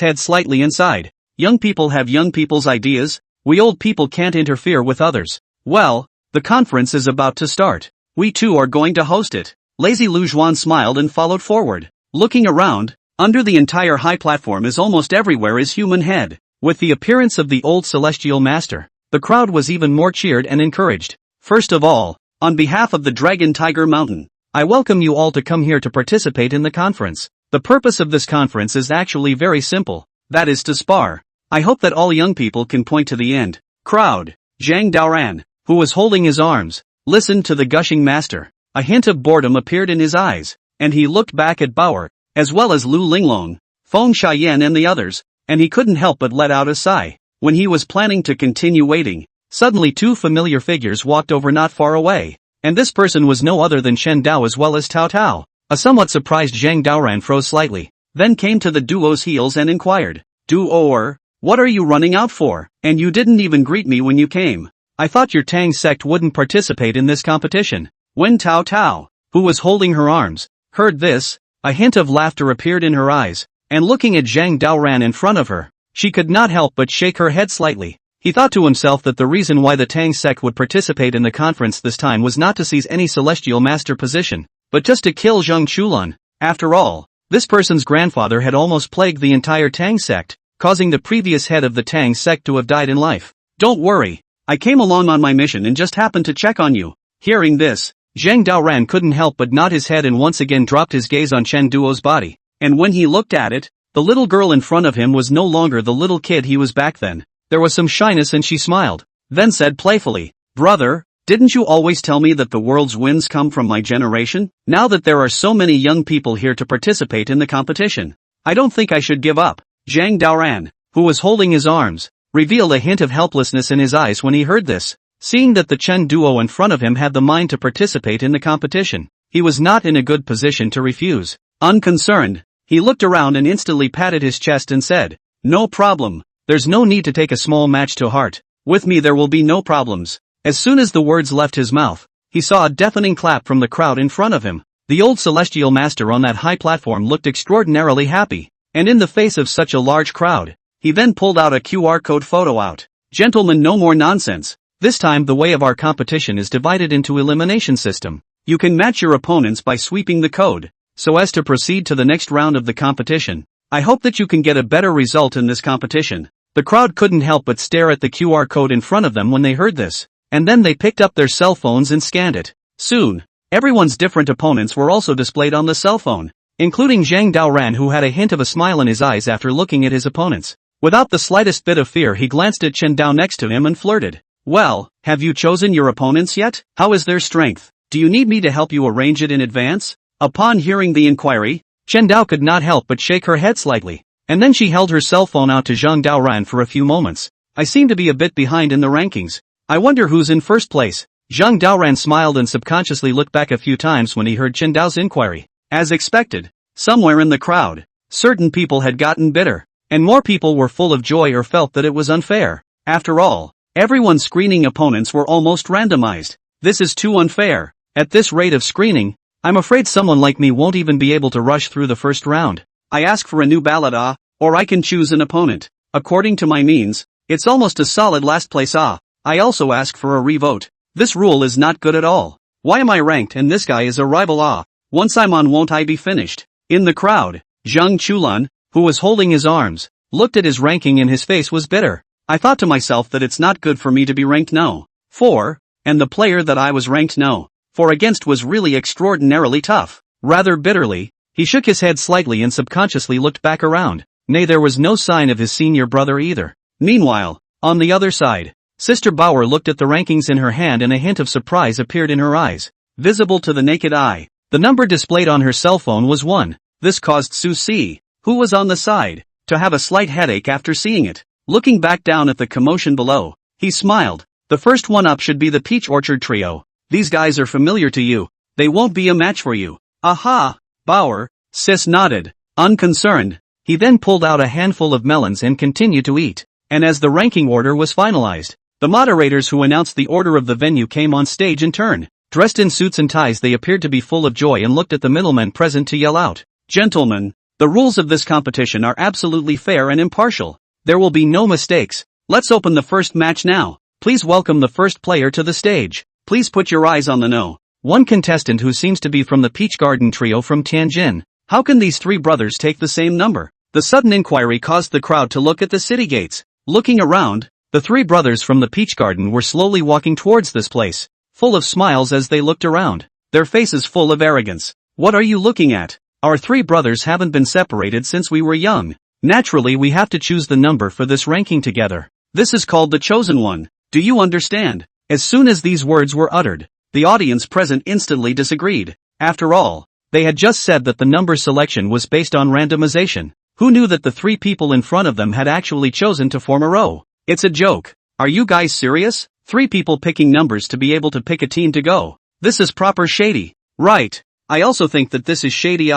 [SPEAKER 1] head slightly and sighed. Young people have young people's ideas, we old people can't interfere with others. Well, the conference is about to start. We too are going to host it. Lazy Lu Juan smiled and followed forward. Looking around, under the entire high platform is almost everywhere is human head. With the appearance of the old celestial master, the crowd was even more cheered and encouraged. First of all, on behalf of the Dragon Tiger Mountain, I welcome you all to come here to participate in the conference. The purpose of this conference is actually very simple, that is to spar. I hope that all young people can point to the end. Crowd. Zhang Daoran, who was holding his arms, listened to the gushing master. A hint of boredom appeared in his eyes, and he looked back at Bauer, as well as Lu Linglong, Feng Xiaoyan and the others, and he couldn't help but let out a sigh. When he was planning to continue waiting, suddenly two familiar figures walked over not far away, and this person was no other than Shen Dao as well as Tao Tao. A somewhat surprised Zhang Daoran froze slightly, then came to the duo's heels and inquired, "Duo, what are you running out for? And you didn't even greet me when you came. I thought your Tang sect wouldn't participate in this competition." When Tao Tao, who was holding her arms, heard this, a hint of laughter appeared in her eyes, and looking at Zhang Daoran in front of her, she could not help but shake her head slightly. He thought to himself that the reason why the Tang sect would participate in the conference this time was not to seize any celestial master position, but just to kill Zhang Chulun. After all, this person's grandfather had almost plagued the entire Tang sect, causing the previous head of the Tang sect to have died in life. "Don't worry, I came along on my mission and just happened to check on you." Hearing this, Zhang Daoran couldn't help but nod his head and once again dropped his gaze on Chen Duo's body, and when he looked at it, the little girl in front of him was no longer the little kid he was back then. There was some shyness and she smiled, then said playfully, "Brother, didn't you always tell me that the world's winds come from my generation? Now that there are so many young people here to participate in the competition, I don't think I should give up." Zhang Daoran, who was holding his arms, revealed a hint of helplessness in his eyes when he heard this. Seeing that the Chen duo in front of him had the mind to participate in the competition, he was not in a good position to refuse. Unconcerned, he looked around and instantly patted his chest and said, "No problem, there's no need to take a small match to heart. With me there will be no problems." As soon as the words left his mouth, he saw a deafening clap from the crowd in front of him. The old celestial master on that high platform looked extraordinarily happy, and in the face of such a large crowd, he then pulled out a QR code photo out. Gentlemen, no more nonsense. This time the way of our competition is divided into elimination system. You can match your opponents by sweeping the code, so as to proceed to the next round of the competition. I hope that you can get a better result in this competition. The crowd couldn't help but stare at the QR code in front of them when they heard this, and then they picked up their cell phones and scanned it. Soon, everyone's different opponents were also displayed on the cell phone, including Zhang Daoran, who had a hint of a smile in his eyes after looking at his opponents. Without the slightest bit of fear, he glanced at Chen Dao next to him and flirted. Well, have you chosen your opponents yet? How is their strength? Do you need me to help you arrange it in advance? Upon hearing the inquiry, Chen Dao could not help but shake her head slightly, and then she held her cell phone out to Zhang Daoran for a few moments. I seem to be a bit behind in the rankings. I wonder who's in first place. Zhang Daoran smiled and subconsciously looked back a few times when he heard Chen Dao's inquiry. As expected, somewhere in the crowd, certain people had gotten bitter, and more people were full of joy or felt that it was unfair. After all, everyone's screening opponents were almost randomized. This is too unfair. At this rate of screening, I'm afraid someone like me won't even be able to rush through the first round. I ask for a new ballot, or I can choose an opponent. According to my means, it's almost a solid last place, I also ask for a revote. This rule is not good at all. Why am I ranked and this guy is a rival, Once I'm on, won't I be finished? In the crowd, Zhang Chulan, who was holding his arms, looked at his ranking and his face was bitter. I thought to myself that it's not good for me to be ranked no. 4, and the player that I was ranked no. 4 against was really extraordinarily tough. Rather bitterly, he shook his head slightly and subconsciously looked back around. Nay, there was no sign of his senior brother either. Meanwhile, on the other side, Sister Bauer looked at the rankings in her hand and a hint of surprise appeared in her eyes, visible to the naked eye. The number displayed on her cell phone was 1. This caused Su Si, who was on the side, to have a slight headache after seeing it. Looking back down at the commotion below, he smiled. The first one up should be the Peach Orchard Trio. These guys are familiar to you. They won't be a match for you. Aha! Bauer, Sis nodded, unconcerned. He then pulled out a handful of melons and continued to eat. And as the ranking order was finalized, the moderators who announced the order of the venue came on stage in turn. Dressed in suits and ties, they appeared to be full of joy and looked at the middlemen present to yell out, "Gentlemen, the rules of this competition are absolutely fair and impartial. There will be no mistakes. Let's open the first match now. Please welcome the first player to the stage. Please put your eyes on the no. One contestant who seems to be from the Peach Garden Trio from Tianjin. How can these three brothers take the same number?" The sudden inquiry caused the crowd to look at the city gates. Looking around, the three brothers from the Peach Garden were slowly walking towards this place, full of smiles as they looked around, their faces full of arrogance. What are you looking at? Our three brothers haven't been separated since we were young. Naturally, we have to choose the number for this ranking together. This is called the chosen one. Do you understand? As soon as these words were uttered, the audience present instantly disagreed. After all, they had just said that the number selection was based on randomization. Who knew that the three people in front of them had actually chosen to form a row? It's a joke. Are you guys serious? 3 people picking numbers to be able to pick a team to go. This is proper shady. Right. I also think that this is shady.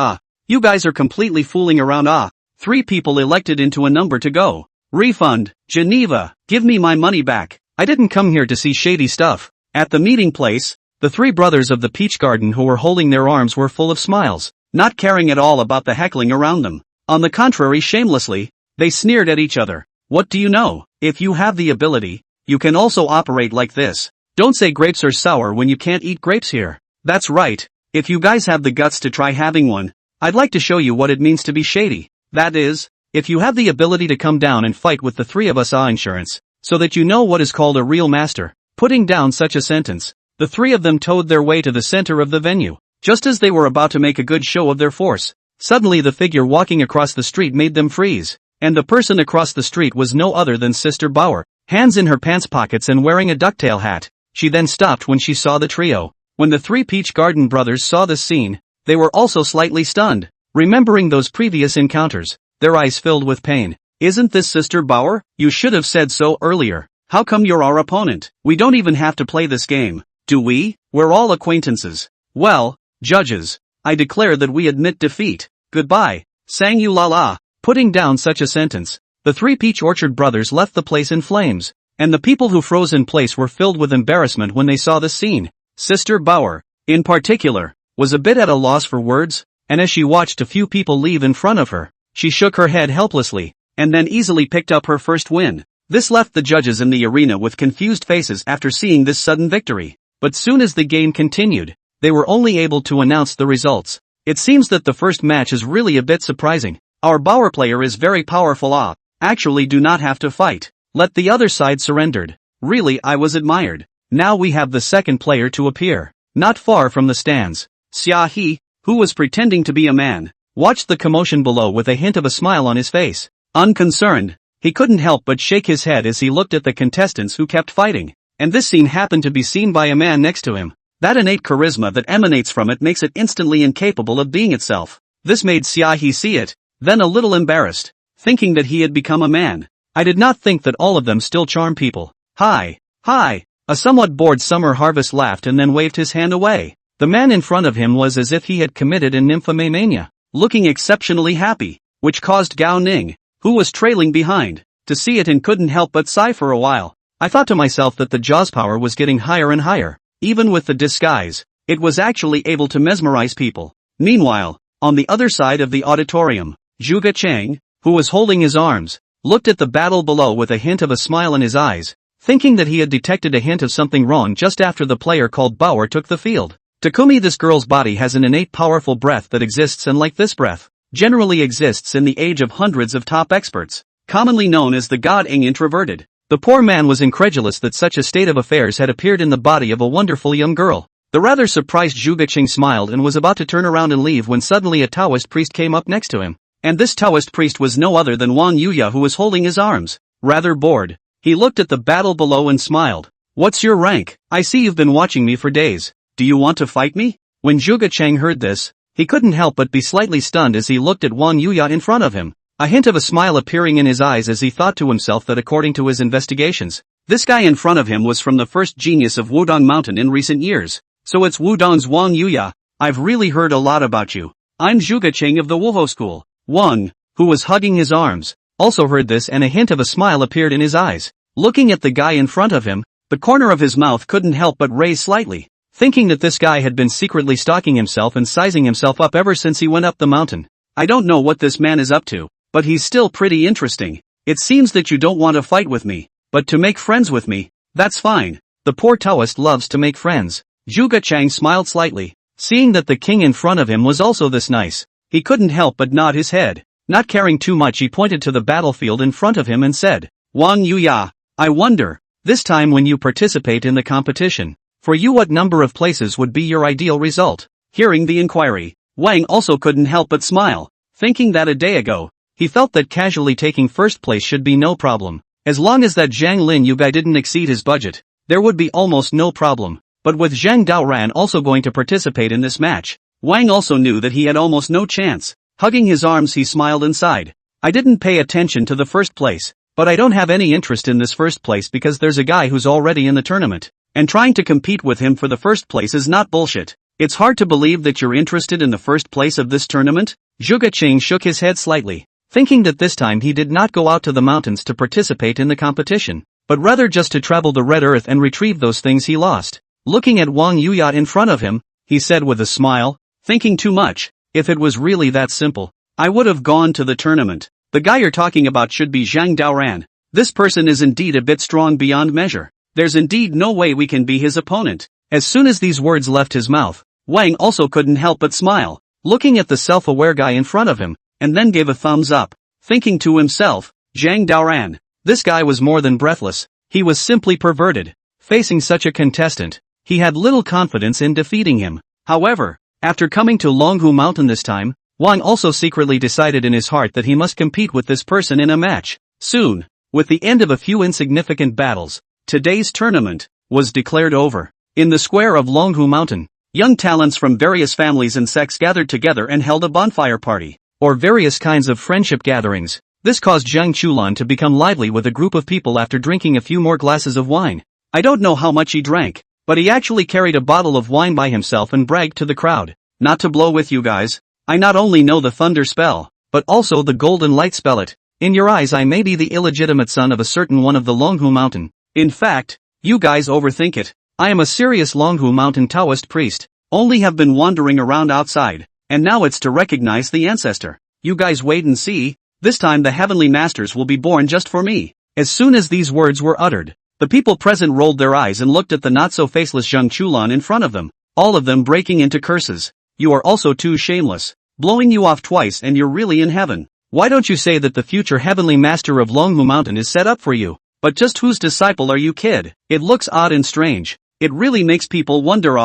[SPEAKER 1] You guys are completely fooling around. 3 people elected into a number to go. Refund. Geneva, give me my money back. I didn't come here to see shady stuff. At the meeting place, the 3 brothers of the Peach Garden who were holding their arms were full of smiles, not caring at all about the heckling around them. On the contrary, shamelessly, they sneered at each other. What do you know? If you have the ability, you can also operate like this. Don't say grapes are sour when you can't eat grapes here. That's right. If you guys have the guts to try having one, I'd like to show you what it means to be shady. That is, if you have the ability to come down and fight with the 3 of us, insurance, so that you know what is called a real master. Putting down such a sentence, the 3 of them towed their way to the center of the venue. Just as they were about to make a good show of their force, suddenly the figure walking across the street made them freeze. And the person across the street was no other than Sister Bauer, hands in her pants pockets and wearing a ducktail hat. She then stopped when she saw the trio. When the 3 Peach Garden brothers saw this scene, they were also slightly stunned. Remembering those previous encounters, their eyes filled with pain. Isn't this Sister Bauer? You should have said so earlier. How come you're our opponent? We don't even have to play this game, do we? We're all acquaintances. Well, judges, I declare that we admit defeat. Goodbye. Sang you la la. Putting down such a sentence, the 3 Peach Orchard brothers left the place in flames, and the people who froze in place were filled with embarrassment when they saw the scene. Sister Bauer, in particular, was a bit at a loss for words, and as she watched a few people leave in front of her, she shook her head helplessly, and then easily picked up her first win. This left the judges in the arena with confused faces after seeing this sudden victory. But soon as the game continued, they were only able to announce the results. It seems that the first match is really a bit surprising. Our Bauer player is very powerful. Actually do not have to fight. Let the other side surrendered. Really, I was admired. Now we have the second player to appear. Not far from the stands, Xia He, who was pretending to be a man, watched the commotion below with a hint of a smile on his face. Unconcerned, he couldn't help but shake his head as he looked at the contestants who kept fighting. And this scene happened to be seen by a man next to him. That innate charisma that emanates from it makes it instantly incapable of being itself. This made Xia He see it, then a little embarrassed, thinking that he had become a man. I did not think that all of them still charm people. Hi. A somewhat bored Summer Harvest laughed and then waved his hand away. The man in front of him was as if he had committed an nymphomania, looking exceptionally happy, which caused Gao Ning, who was trailing behind, to see it and couldn't help but sigh for a while. I thought to myself that the Jaws power was getting higher and higher. Even with the disguise, it was actually able to mesmerize people. Meanwhile, on the other side of the auditorium, Zhuge Chang, who was holding his arms, looked at the battle below with a hint of a smile in his eyes, thinking that he had detected a hint of something wrong just after the player called Bauer took the field. Takumi, this girl's body has an innate powerful breath that exists, and like this breath, generally exists in the age of hundreds of top experts, commonly known as the God Ing introverted. The poor man was incredulous that such a state of affairs had appeared in the body of a wonderful young girl. The rather surprised Zhuge Chang smiled and was about to turn around and leave when suddenly a Taoist priest came up next to him. And this Taoist priest was no other than Wang Yuya, who was holding his arms. Rather bored, he looked at the battle below and smiled. What's your rank? I see you've been watching me for days. Do you want to fight me? When Zhuge Chang heard this, he couldn't help but be slightly stunned as he looked at Wang Yuya in front of him. A hint of a smile appearing in his eyes as he thought to himself that according to his investigations, this guy in front of him was from the first genius of Wudong Mountain in recent years. So it's Wudong's Wang Yuya. I've really heard a lot about you. I'm Zhuge Chang of the Wuho school. Wang, who was hugging his arms, also heard this and a hint of a smile appeared in his eyes. Looking at the guy in front of him, the corner of his mouth couldn't help but raise slightly, thinking that this guy had been secretly stalking himself and sizing himself up ever since he went up the mountain. I don't know what this man is up to, but he's still pretty interesting. It seems that you don't want to fight with me, but to make friends with me, that's fine. The poor Taoist loves to make friends. Zhuge Chang smiled slightly, seeing that the king in front of him was also this nice. He couldn't help but nod his head. Not caring too much, he pointed to the battlefield in front of him and said, Wang Yuya, I wonder, this time when you participate in the competition, for you what number of places would be your ideal result? Hearing the inquiry, Wang also couldn't help but smile, thinking that a day ago, he felt that casually taking first place should be no problem. As long as that Zhang Lin Yu guy didn't exceed his budget, there would be almost no problem. But with Zhang Daoran also going to participate in this match, Wang also knew that he had almost no chance. Hugging his arms, he smiled and sighed. I didn't pay attention to the first place, but I don't have any interest in this first place because there's a guy who's already in the tournament, and trying to compete with him for the first place is not bullshit. It's hard to believe that you're interested in the first place of this tournament? Zhuge Chang shook his head slightly, thinking that this time he did not go out to the mountains to participate in the competition, but rather just to travel the Red Earth and retrieve those things he lost. Looking at Wang Yuya in front of him, he said with a smile, thinking too much. If it was really that simple, I would have gone to the tournament. The guy you're talking about should be Zhang Daoran. This person is indeed a bit strong beyond measure. There's indeed no way we can be his opponent. As soon as these words left his mouth, Wang also couldn't help but smile, looking at the self-aware guy in front of him, and then gave a thumbs up, thinking to himself, Zhang Daoran. This guy was more than breathless. He was simply perverted. Facing such a contestant, he had little confidence in defeating him. However, after coming to Longhu Mountain this time, Wang also secretly decided in his heart that he must compete with this person in a match. Soon, with the end of a few insignificant battles, today's tournament was declared over. In the square of Longhu Mountain, young talents from various families and sects gathered together and held a bonfire party, or various kinds of friendship gatherings. This caused Zhang Chulan to become lively with a group of people after drinking a few more glasses of wine. I don't know how much he drank, but he actually carried a bottle of wine by himself and bragged to the crowd. Not to blow with you guys, I not only know the thunder spell, but also the golden light spell it. In your eyes I may be the illegitimate son of a certain one of the Longhu Mountain. In fact, you guys overthink it. I am a serious Longhu Mountain Taoist priest, only have been wandering around outside, and now it's to recognize the ancestor. You guys wait and see, this time the heavenly masters will be born just for me. As soon as these words were uttered, the people present rolled their eyes and looked at the not-so-faceless Zhang Chulan in front of them, all of them breaking into curses. You are also too shameless. Blowing you off twice and you're really in heaven. Why don't you say that the future heavenly master of Longhu Mountain is set up for you? But just whose disciple are you, kid? It looks odd and strange. It really makes people wonder.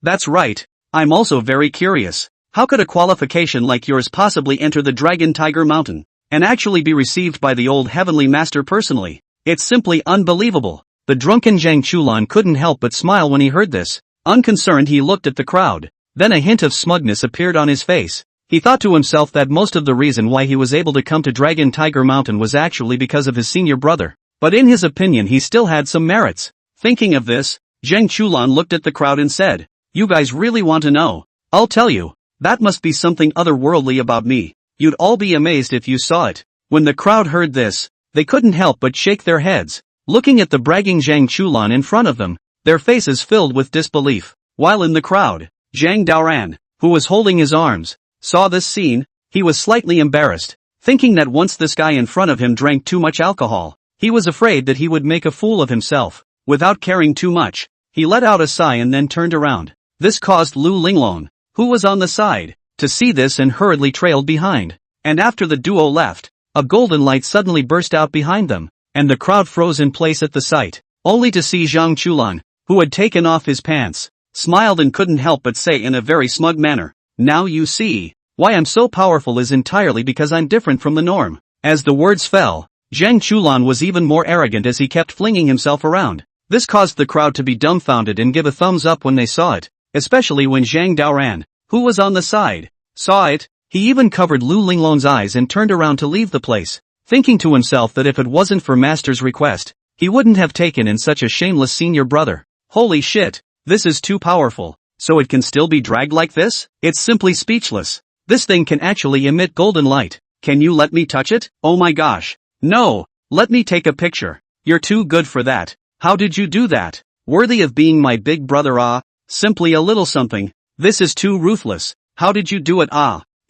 [SPEAKER 1] That's right. I'm also very curious. How could a qualification like yours possibly enter the Dragon Tiger Mountain and actually be received by the old heavenly master personally? It's simply unbelievable. The drunken Zhang Chulan couldn't help but smile when he heard this. Unconcerned, he looked at the crowd. Then a hint of smugness appeared on his face. He thought to himself that most of the reason why he was able to come to Dragon Tiger Mountain was actually because of his senior brother. But in his opinion he still had some merits. Thinking of this, Zhang Chulan looked at the crowd and said, "You guys really want to know? I'll tell you. That must be something otherworldly about me. You'd all be amazed if you saw it." When the crowd heard this, they couldn't help but shake their heads, looking at the bragging Zhang Chulan in front of them, their faces filled with disbelief. While in the crowd, Zhang Daoran, who was holding his arms, saw this scene. He was slightly embarrassed, thinking that once this guy in front of him drank too much alcohol, he was afraid that he would make a fool of himself. Without caring too much, he let out a sigh and then turned around. This caused Lu Linglong, who was on the side, to see this and hurriedly trailed behind. And after the duo left, a golden light suddenly burst out behind them, and the crowd froze in place at the sight, only to see Zhang Chulan, who had taken off his pants, smiled and couldn't help but say in a very smug manner, "Now you see, why I'm so powerful is entirely because I'm different from the norm." As the words fell, Zhang Chulan was even more arrogant as he kept flinging himself around. This caused the crowd to be dumbfounded and give a thumbs up when they saw it, especially when Zhang Daoran, who was on the side, saw it. He even covered Lu Linglong's eyes and turned around to leave the place, thinking to himself that if it wasn't for Master's request, he wouldn't have taken in such a shameless senior brother. Holy shit, this is too powerful. So it can still be dragged like this? It's simply speechless. This thing can actually emit golden light. Can you let me touch it? Oh my gosh. No, let me take a picture. You're too good for that. How did you do that? Worthy of being my big brother. Simply a little something. This is too ruthless. How did you do it?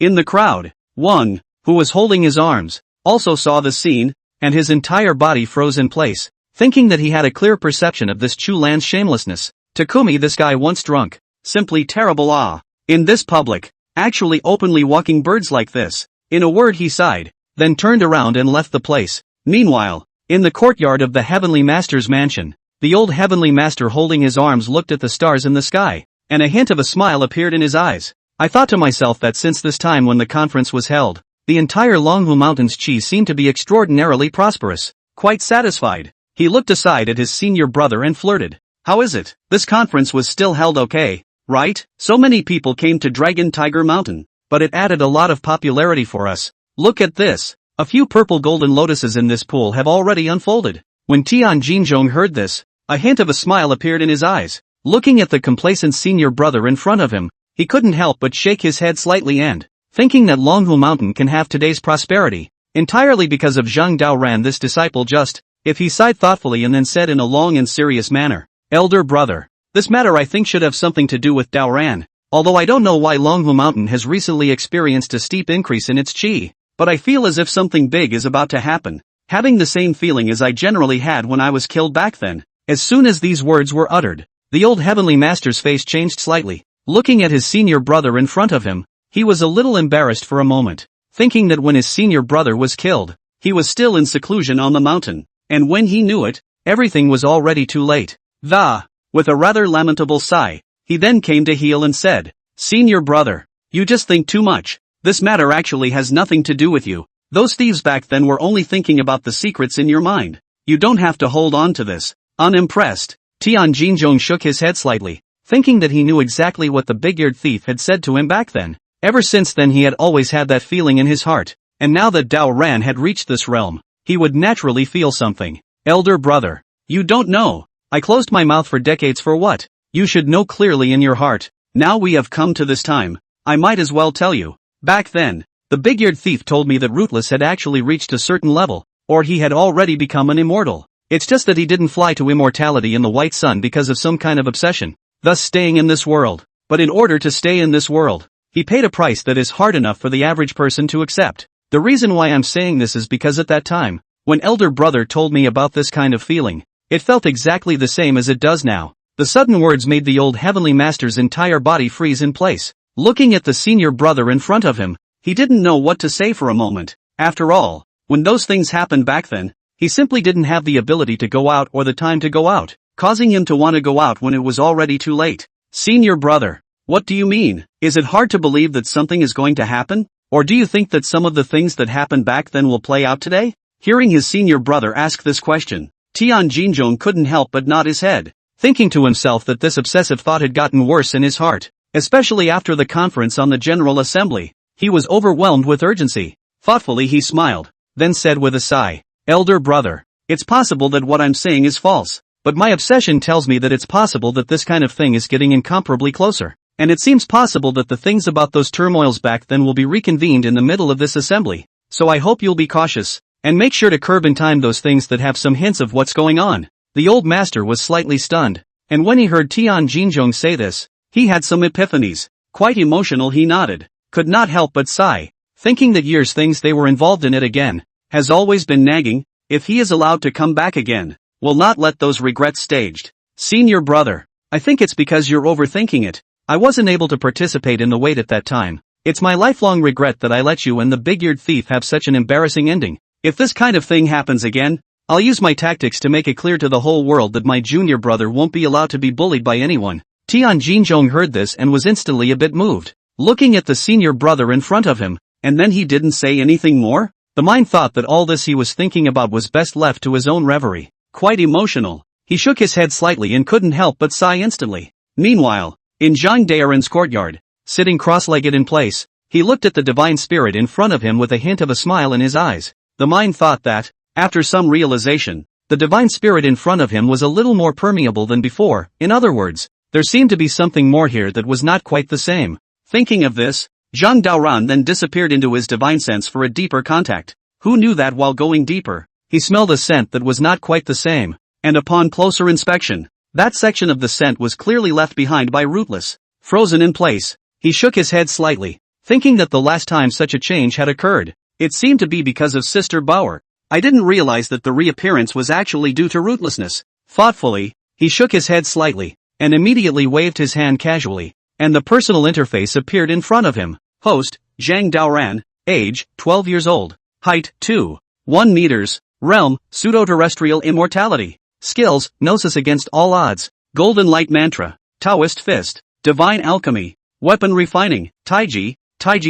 [SPEAKER 1] In the crowd, Wang, who was holding his arms, also saw the scene, and his entire body froze in place, thinking that he had a clear perception of this Chulan's shamelessness. Takumi, this guy once drunk. Simply terrible. In this public, actually openly walking birds like this. In a word, he sighed, then turned around and left the place. Meanwhile, in the courtyard of the Heavenly Master's mansion, the old Heavenly Master holding his arms looked at the stars in the sky, and a hint of a smile appeared in his eyes. I thought to myself that since this time when the conference was held, the entire Longhu Mountain's chi seemed to be extraordinarily prosperous. Quite satisfied, he looked aside at his senior brother and flirted. "How is it? This conference was still held okay, right? So many people came to Dragon Tiger Mountain, but it added a lot of popularity for us. Look at this. A few purple golden lotuses in this pool have already unfolded." When Tian Jinzhong heard this, a hint of a smile appeared in his eyes. Looking at the complacent senior brother in front of him, he couldn't help but shake his head slightly and, thinking that Longhu Mountain can have today's prosperity, entirely because of Zhang Daoran, this disciple just, if he sighed thoughtfully and then said in a long and serious manner, "Elder brother, this matter I think should have something to do with Daoran, although I don't know why Longhu Mountain has recently experienced a steep increase in its chi, but I feel as if something big is about to happen, having the same feeling as I generally had when I was killed back then." As soon as these words were uttered, the old Heavenly Master's face changed slightly. Looking at his senior brother in front of him, he was a little embarrassed for a moment, thinking that when his senior brother was killed, he was still in seclusion on the mountain, and when he knew it, everything was already too late. With a rather lamentable sigh, he then came to heel and said, "Senior brother, you just think too much. This matter actually has nothing to do with you. Those thieves back then were only thinking about the secrets in your mind. You don't have to hold on to this." Unimpressed, Tian Jinzhong shook his head slightly, thinking that he knew exactly what the big-eared thief had said to him back then. Ever since then he had always had that feeling in his heart, and now that Dao Ran had reached this realm, he would naturally feel something. "Elder brother, you don't know. I closed my mouth for decades for what? You should know clearly in your heart. Now we have come to this time, I might as well tell you. Back then, the big-eared thief told me that Rootless had actually reached a certain level, or he had already become an immortal. It's just that he didn't fly to immortality in the white sun because of some kind of obsession, thus staying in this world. But in order to stay in this world, he paid a price that is hard enough for the average person to accept. The reason why I'm saying this is because at that time, When elder brother told me about this kind of feeling, it felt exactly the same as it does now. The sudden words made the old heavenly master's entire body freeze in place. Looking at the senior brother in front of him, he didn't know what to say for a moment. After all, when those things happened back then, he simply didn't have the ability to go out or the time to go out, causing him to want to go out when it was already too late. Senior brother, what do you mean? Is it hard to believe that something is going to happen? Or do you think that some of the things that happened back then will play out today? Hearing his senior brother ask this question, Tian Jinzhong couldn't help but nod his head, thinking to himself that this obsessive thought had gotten worse in his heart, especially after the conference on the General Assembly. He was overwhelmed with urgency. Thoughtfully he smiled, then said with a sigh, Elder brother, it's possible that what I'm saying is false, but my obsession tells me that it's possible that this kind of thing is getting incomparably closer, and it seems possible that the things about those turmoils back then will be reconvened in the middle of this assembly, so I hope you'll be cautious, and make sure to curb in time those things that have some hints of what's going on. The old master was slightly stunned, and when he heard Tian Jinzhong say this, he had some epiphanies. Quite emotional he nodded, could not help but sigh, thinking that years things they were involved in it again, has always been nagging. If he is allowed to come back again, will not let those regrets staged. Senior brother, I think it's because you're overthinking it. I wasn't able to participate in the wait at that time. It's my lifelong regret that I let you and the big-eared thief have such an embarrassing ending. If this kind of thing happens again, I'll use my tactics to make it clear to the whole world that my junior brother won't be allowed to be bullied by anyone. Tian Jinzhong heard this and was instantly a bit moved, looking at the senior brother in front of him, and then he didn't say anything more? The mind thought that all this he was thinking about was best left to his own reverie. Quite emotional, he shook his head slightly and couldn't help but sigh instantly. Meanwhile, in Zhang Daoran's courtyard, sitting cross-legged in place, he looked at the divine spirit in front of him with a hint of a smile in his eyes. The mind thought that, after some realization, the divine spirit in front of him was a little more permeable than before. In other words, there seemed to be something more here that was not quite the same. Thinking of this, Zhang Daoran then disappeared into his divine sense for a deeper contact. Who knew that while going deeper, he smelled a scent that was not quite the same, and upon closer inspection, that section of the scent was clearly left behind by Rootless. Frozen in place, he shook his head slightly, thinking that the last time such a change had occurred, it seemed to be because of Sister Bauer. I didn't realize that the reappearance was actually due to rootlessness. Thoughtfully, he shook his head slightly, and immediately waved his hand casually, and the personal interface appeared in front of him. Host, Zhang Daoran, age, 12 years old, height, 2.1 meters, realm, pseudo-terrestrial immortality, skills, gnosis against all odds, golden light mantra, Taoist fist, divine alchemy, weapon refining, Taiji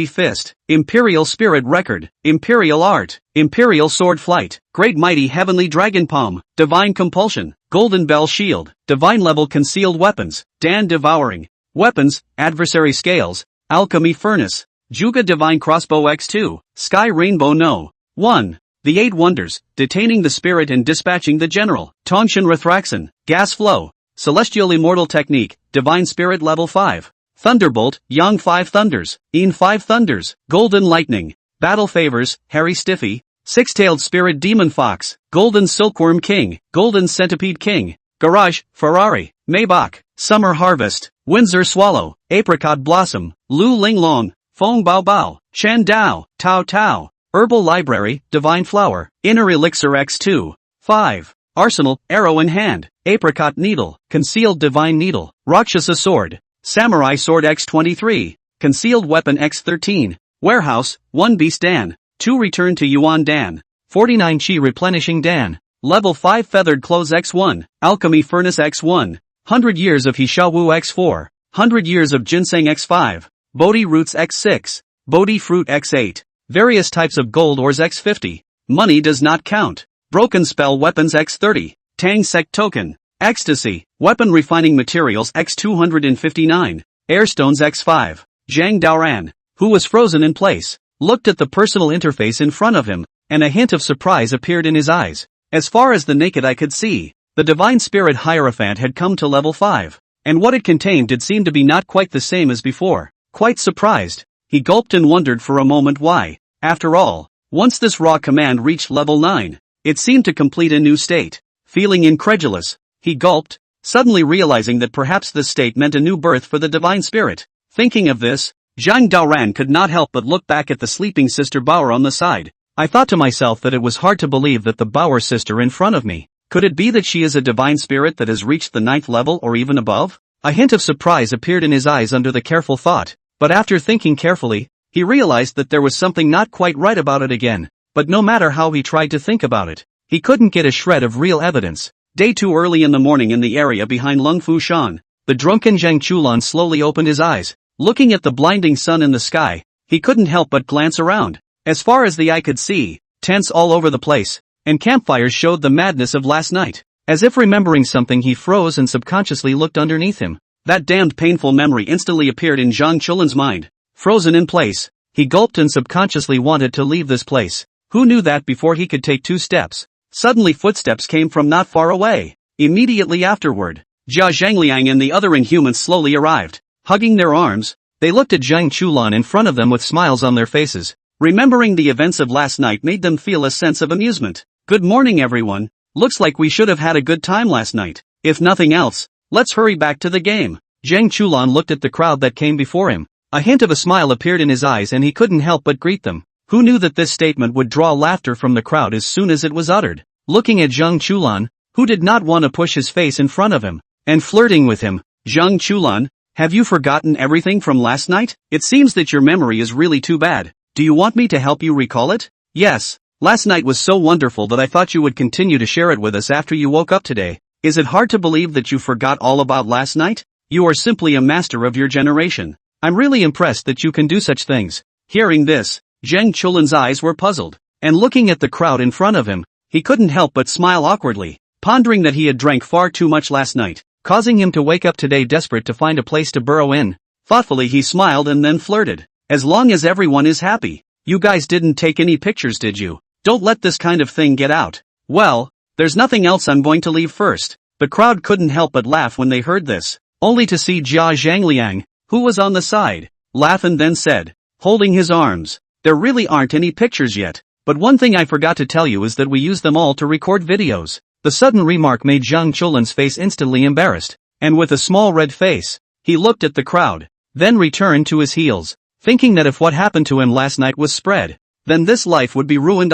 [SPEAKER 1] fist, imperial spirit record, imperial art, imperial sword flight, great mighty heavenly dragon palm, divine compulsion, golden bell shield, divine level concealed weapons, Dan devouring, weapons, adversary scales, alchemy furnace, Juga divine crossbow x2, sky rainbow no. 1. The 8 wonders, detaining the spirit and dispatching the general, Tongshan Rathraxon, gas flow, celestial immortal technique, divine spirit level 5. Thunderbolt, Yang 5 thunders, Een 5 thunders, golden lightning, battle favors, Harry Stiffy, six-tailed spirit demon fox, golden silkworm king, golden centipede king, garage, Ferrari, Maybach, summer harvest, Windsor swallow, apricot blossom, Lu Ling Long, Fong Bao Bao, Chan Dao, Tao Tao, herbal library, divine flower, inner elixir x2, 5. Arsenal, arrow in hand, apricot needle, concealed divine needle, Rakshasa sword, samurai sword x23, concealed weapon x13, warehouse, 1 beast Dan, 2 return to Yuan Dan, 49 chi replenishing Dan, level 5 feathered clothes x1, alchemy furnace x1, 100 years of Hishawu x4, 100 years of ginseng x5, Bodhi roots x6, Bodhi fruit x8, various types of gold ores x50, money does not count, broken spell weapons x30, Tang sect token, ecstasy, weapon refining materials x259, airstones x5. Zhang Daoran, who was frozen in place, looked at the personal interface in front of him, and a hint of surprise appeared in his eyes. As far as the naked eye could see, the divine spirit Hierophant had come to level 5, and what it contained did seem to be not quite the same as before. Quite surprised, he gulped and wondered for a moment why. After all, once this raw command reached level 9, it seemed to complete a new state. Feeling incredulous, he gulped, suddenly realizing that perhaps this state meant a new birth for the divine spirit. Thinking of this, Zhang Daoran could not help but look back at the sleeping Sister Bauer on the side. I thought to myself that it was hard to believe that the Bauer sister in front of me. Could it be that she is a divine spirit that has reached the 9th level or even above? A hint of surprise appeared in his eyes under the careful thought, but after thinking carefully, he realized that there was something not quite right about it again. But no matter how he tried to think about it, he couldn't get a shred of real evidence. Day 2 early in the morning in the area behind Lung Fu Shan, the drunken Zhang Chulan slowly opened his eyes. Looking at the blinding sun in the sky, he couldn't help but glance around. As far as the eye could see, tents all over the place, and campfires showed the madness of last night. As if remembering something, he froze and subconsciously looked underneath him. That damned painful memory instantly appeared in Zhang Chulan's mind. Frozen in place, he gulped and subconsciously wanted to leave this place. Who knew that before he could take 2 steps? Suddenly footsteps came from not far away. Immediately afterward, Jia Zhangliang and the other inhumans slowly arrived. Hugging their arms, they looked at Zhang Chulan in front of them with smiles on their faces. Remembering the events of last night made them feel a sense of amusement. Good morning everyone, looks like we should have had a good time last night. If nothing else, let's hurry back to the game. Zhang Chulan looked at the crowd that came before him. A hint of a smile appeared in his eyes and he couldn't help but greet them. Who knew that this statement would draw laughter from the crowd as soon as it was uttered? Looking at Zhang Chulan, who did not want to push his face in front of him, and flirting with him. Zhang Chulan, have you forgotten everything from last night? It seems that your memory is really too bad. Do you want me to help you recall it? Yes, last night was so wonderful that I thought you would continue to share it with us after you woke up today. Is it hard to believe that you forgot all about last night? You are simply a master of your generation. I'm really impressed that you can do such things. Hearing this, Zhang Chulan's eyes were puzzled, and looking at the crowd in front of him, he couldn't help but smile awkwardly, pondering that he had drank far too much last night, causing him to wake up today desperate to find a place to burrow in. Thoughtfully he smiled and then flirted. As long as everyone is happy. You guys didn't take any pictures, did you? Don't let this kind of thing get out. Well, there's nothing else, I'm going to leave first. The crowd couldn't help but laugh when they heard this, only to see Jia Zhangliang, who was on the side, laugh and then said, holding his arms, there really aren't any pictures yet, but one thing I forgot to tell you is that we use them all to record videos. The sudden remark made Zhang Chulan's face instantly embarrassed, and with a small red face, he looked at the crowd, then returned to his heels, thinking that if what happened to him last night was spread, then this life would be ruined.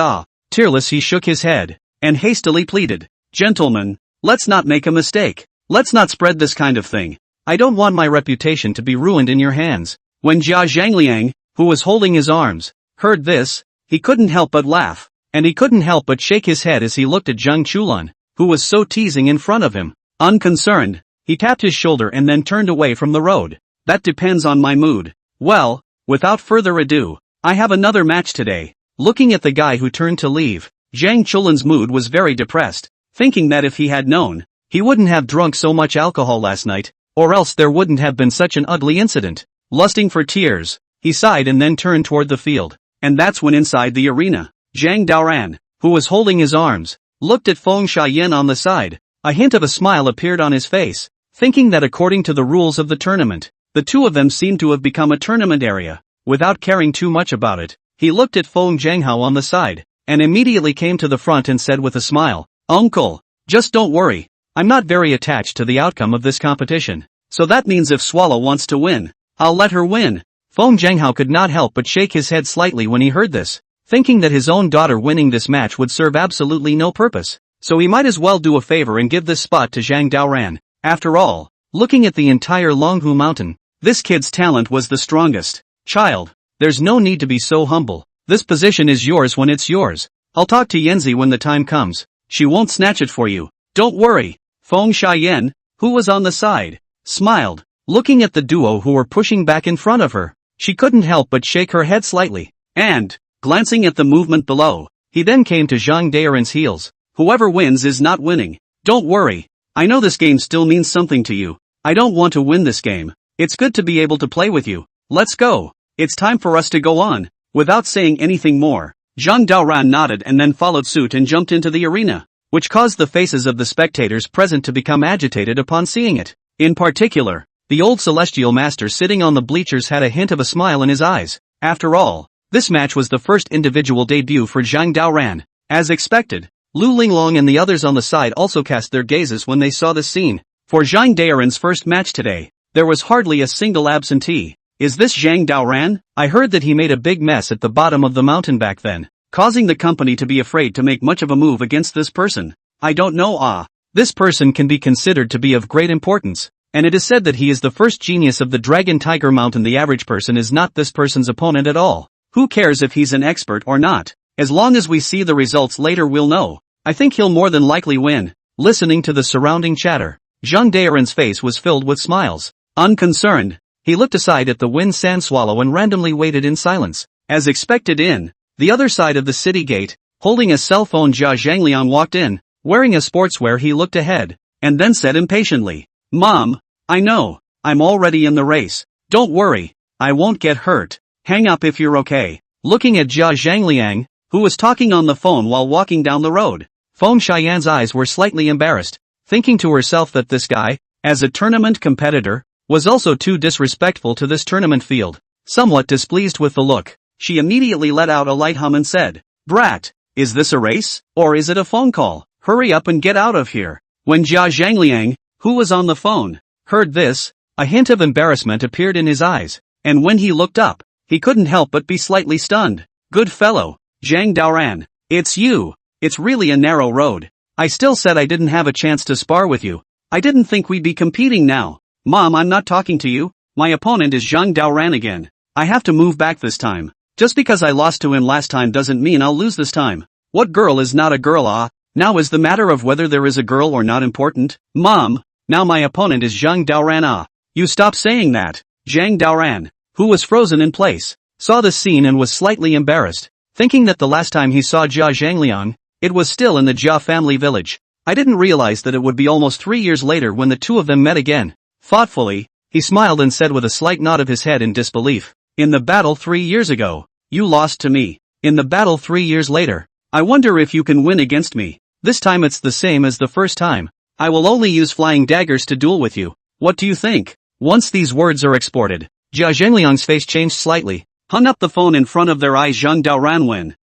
[SPEAKER 1] Tearless he shook his head, and hastily pleaded, gentlemen, let's not make a mistake. Let's not spread this kind of thing. I don't want my reputation to be ruined in your hands. When Jia Zhangliang, who was holding his arms, heard this, he couldn't help but laugh, and he couldn't help but shake his head as he looked at Zhang Chulan, who was so teasing in front of him. Unconcerned, he tapped his shoulder and then turned away from the road. That depends on my mood. Well, without further ado, I have another match today. Looking at the guy who turned to leave, Zhang Chulan's mood was very depressed, thinking that if he had known, he wouldn't have drunk so much alcohol last night, or else there wouldn't have been such an ugly incident. Lusting for tears, he sighed and then turned toward the field. And that's when inside the arena, Zhang Daoran, who was holding his arms, looked at Feng Xiaoyan on the side. A hint of a smile appeared on his face, thinking that according to the rules of the tournament, the two of them seemed to have become a tournament area. Without caring too much about it, he looked at Feng Zhanghao on the side, and immediately came to the front and said with a smile, Uncle, just don't worry, I'm not very attached to the outcome of this competition, so that means if Swallow wants to win, I'll let her win. Feng Zhanghao could not help but shake his head slightly when he heard this, thinking that his own daughter winning this match would serve absolutely no purpose, so he might as well do a favor and give this spot to Zhang Daoran. After all, looking at the entire Longhu Mountain, this kid's talent was the strongest. Child, there's no need to be so humble. This position is yours when it's yours. I'll talk to Yanzi when the time comes. She won't snatch it for you. Don't worry. Feng Xiaoyan, who was on the side, smiled, looking at the duo who were pushing back in front of her. She couldn't help but shake her head slightly, and, glancing at the movement below, he then came to Zhang Daoran's heels. Whoever wins is not winning. Don't worry. I know this game still means something to you. I don't want to win this game. It's good to be able to play with you. Let's go. It's time for us to go on. Without saying anything more, Zhang Daoran nodded and then followed suit and jumped into the arena, which caused the faces of the spectators present to become agitated upon seeing it. In particular, the old celestial master sitting on the bleachers had a hint of a smile in his eyes. After all, this match was the first individual debut for Zhang Daoran. As expected, Lu Linglong and the others on the side also cast their gazes when they saw this scene. For Zhang Daoran's first match today, there was hardly a single absentee. Is this Zhang Daoran? I heard that he made a big mess at the bottom of the mountain back then. causing the company to be afraid to make much of a move against this person. I don't know. This person can be considered to be of great importance, and it is said that he is the first genius of the Dragon Tiger Mountain. The average person is not this person's opponent at all. Who cares if he's an expert or not? As long as we see the results later we'll know. I think he'll more than likely win. Listening to the surrounding chatter, Zhang Daoran's face was filled with smiles. Unconcerned, he looked aside at the wind sand swallow and randomly waited in silence. As expected, in the other side of the city gate, holding a cell phone, Jia Zhangliang walked in. Wearing a sportswear, he looked ahead, and then said impatiently, "Mom, I know, I'm already in the race. Don't worry, I won't get hurt. Hang up if you're okay." Looking at Jia Zhangliang, who was talking on the phone while walking down the road, Feng Xian's eyes were slightly embarrassed, thinking to herself that this guy, as a tournament competitor, was also too disrespectful to this tournament field. Somewhat displeased with the look, she immediately let out a light hum and said, "Brat, is this a race, or is it a phone call? Hurry up and get out of here." When Jia Zhangliang, who was on the phone, heard this, a hint of embarrassment appeared in his eyes, and when he looked up, he couldn't help but be slightly stunned. "Good fellow, Zhang Daoran, it's you. It's really a narrow road. I still said I didn't have a chance to spar with you. I didn't think we'd be competing now." "Mom, I'm not talking to you. My opponent is Zhang Daoran again. I have to move back this time. Just because I lost to him last time doesn't mean I'll lose this time. What girl is not a girl? Now is the matter of whether there is a girl or not important? Mom, now my opponent is Zhang Daoran. You stop saying that." Zhang Daoran, who was frozen in place, saw the scene and was slightly embarrassed, thinking that the last time he saw Jia Zhangliang, it was still in the Jia family village. I didn't realize that it would be almost 3 years later when the two of them met again. Thoughtfully, he smiled and said with a slight nod of his head in disbelief, "In the battle 3 years ago, you lost to me. In the battle 3 years later, I wonder if you can win against me. This time it's the same as the first time. I will only use flying daggers to duel with you. What do you think?" Once these words are exported, Jia Zhangliang's face changed slightly, hung up the phone in front of their eyes. Zhang Daoran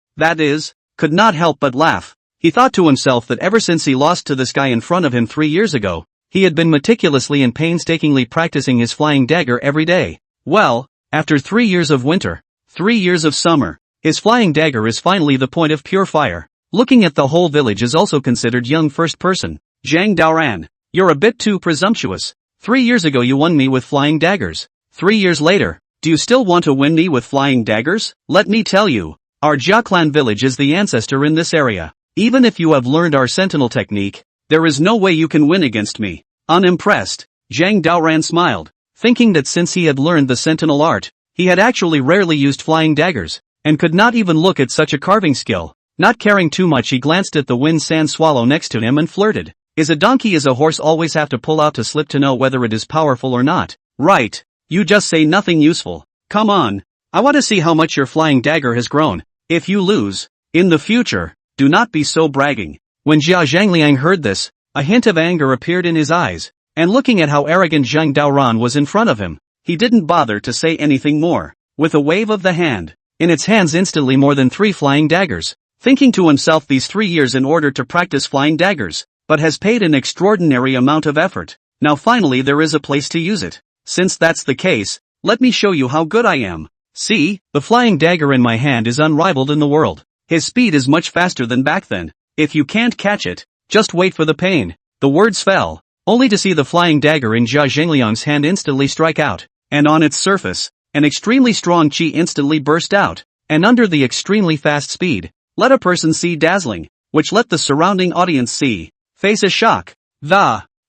[SPEAKER 1] could not help but laugh. He thought to himself that ever since he lost to this guy in front of him 3 years ago, he had been meticulously and painstakingly practicing his flying dagger every day. Well, after 3 years of winter, 3 years of summer, his flying dagger is finally the point of pure fire. Looking at the whole village is also considered young first person. "Zhang Daoran, you're a bit too presumptuous. 3 years ago you won me with flying daggers. 3 years later, do you still want to win me with flying daggers? Let me tell you, our Jia clan village is the ancestor in this area. Even if you have learned our sentinel technique, there is no way you can win against me." Unimpressed, Zhang Daoran smiled, thinking that since he had learned the sentinel art, he had actually rarely used flying daggers, and could not even look at such a carving skill. Not caring too much, he glanced at the wind sand swallow next to him and flirted. "Is a horse always have to pull out to slip to know whether it is powerful or not? Right, you just say nothing useful. Come on, I want to see how much your flying dagger has grown. If you lose, in the future, do not be so bragging." When Jia Zhangliang heard this, a hint of anger appeared in his eyes, and looking at how arrogant Zhang Daoran was in front of him, he didn't bother to say anything more. With a wave of the hand, in its hands instantly more than 3 flying daggers, thinking to himself these 3 years in order to practice flying daggers, but has paid an extraordinary amount of effort. Now finally there is a place to use it. Since that's the case, let me show you how good I am. See, the flying dagger in my hand is unrivaled in the world. His speed is much faster than back then. If you can't catch it, just wait for the pain. The words fell, only to see the flying dagger in Jia Zhangliang's hand instantly strike out, and on its surface, an extremely strong qi instantly burst out, and under the extremely fast speed, let a person see dazzling, which let the surrounding audience see, face a shock.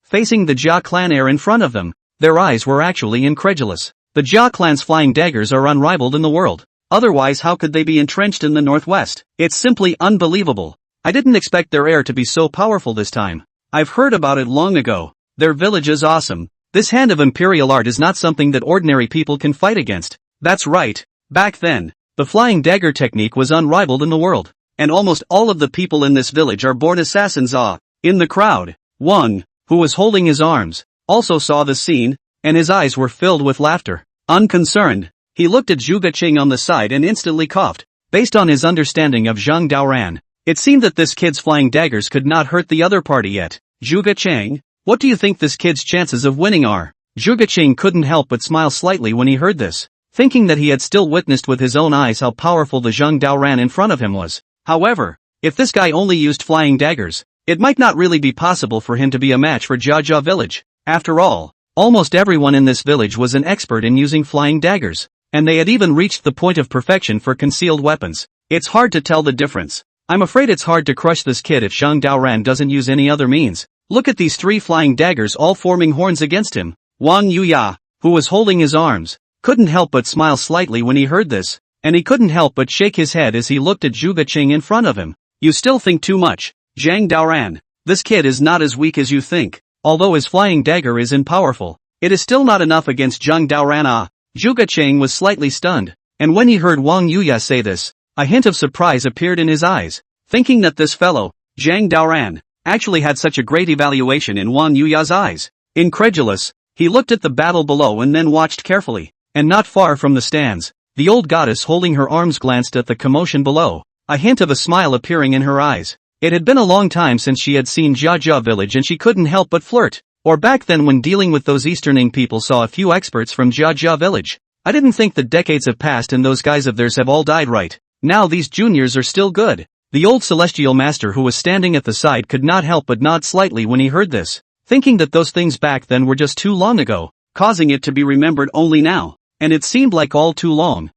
[SPEAKER 1] Facing the Jia clan air in front of them, their eyes were actually incredulous. The Jia clan's flying daggers are unrivaled in the world. Otherwise how could they be entrenched in the northwest? It's simply unbelievable. I didn't expect their air to be so powerful this time. I've heard about it long ago. Their village is awesome. This hand of imperial art is not something that ordinary people can fight against. That's right. Back then, the flying dagger technique was unrivaled in the world. And almost all of the people in this village are born assassins. In the crowd, Wang, who was holding his arms, also saw the scene, and his eyes were filled with laughter. Unconcerned, he looked at Zhuge Qing on the side and instantly coughed. Based on his understanding of Zhang Daoran, it seemed that this kid's flying daggers could not hurt the other party yet. "Zhuge Qing, what do you think this kid's chances of winning are?" Zhuge Qing couldn't help but smile slightly when he heard this, thinking that he had still witnessed with his own eyes how powerful the Zhang Daoran in front of him was. However, if this guy only used flying daggers, it might not really be possible for him to be a match for Jia village. After all, almost everyone in this village was an expert in using flying daggers, and they had even reached the point of perfection for concealed weapons. It's hard to tell the difference. I'm afraid it's hard to crush this kid if Zhang Daoran doesn't use any other means. Look at these 3 flying daggers all forming horns against him. Wang Yuya, who was holding his arms, couldn't help but smile slightly when he heard this, and he couldn't help but shake his head as he looked at Zhuge Qing in front of him. You still think too much, Zhang Daoran. This kid is not as weak as you think. Although his flying dagger is powerful, it is still not enough against Zhang Daoran. Zhuge Qing was slightly stunned, and when he heard Wang Yuya say this, a hint of surprise appeared in his eyes, thinking that this fellow, Zhang Daoran, actually had such a great evaluation in Wang Yuya's eyes. Incredulous, he looked at the battle below and then watched carefully, and not far from the stands, the old goddess holding her arms glanced at the commotion below, a hint of a smile appearing in her eyes. It had been a long time since she had seen Jia village and she couldn't help but flirt, or back then when dealing with those Easterning people saw a few experts from Jia village. I didn't think that decades have passed and those guys of theirs have all died right. Now these juniors are still good. The old celestial master who was standing at the side could not help but nod slightly when he heard this, thinking that those things back then were just too long ago, causing it to be remembered only now, and it seemed like all too long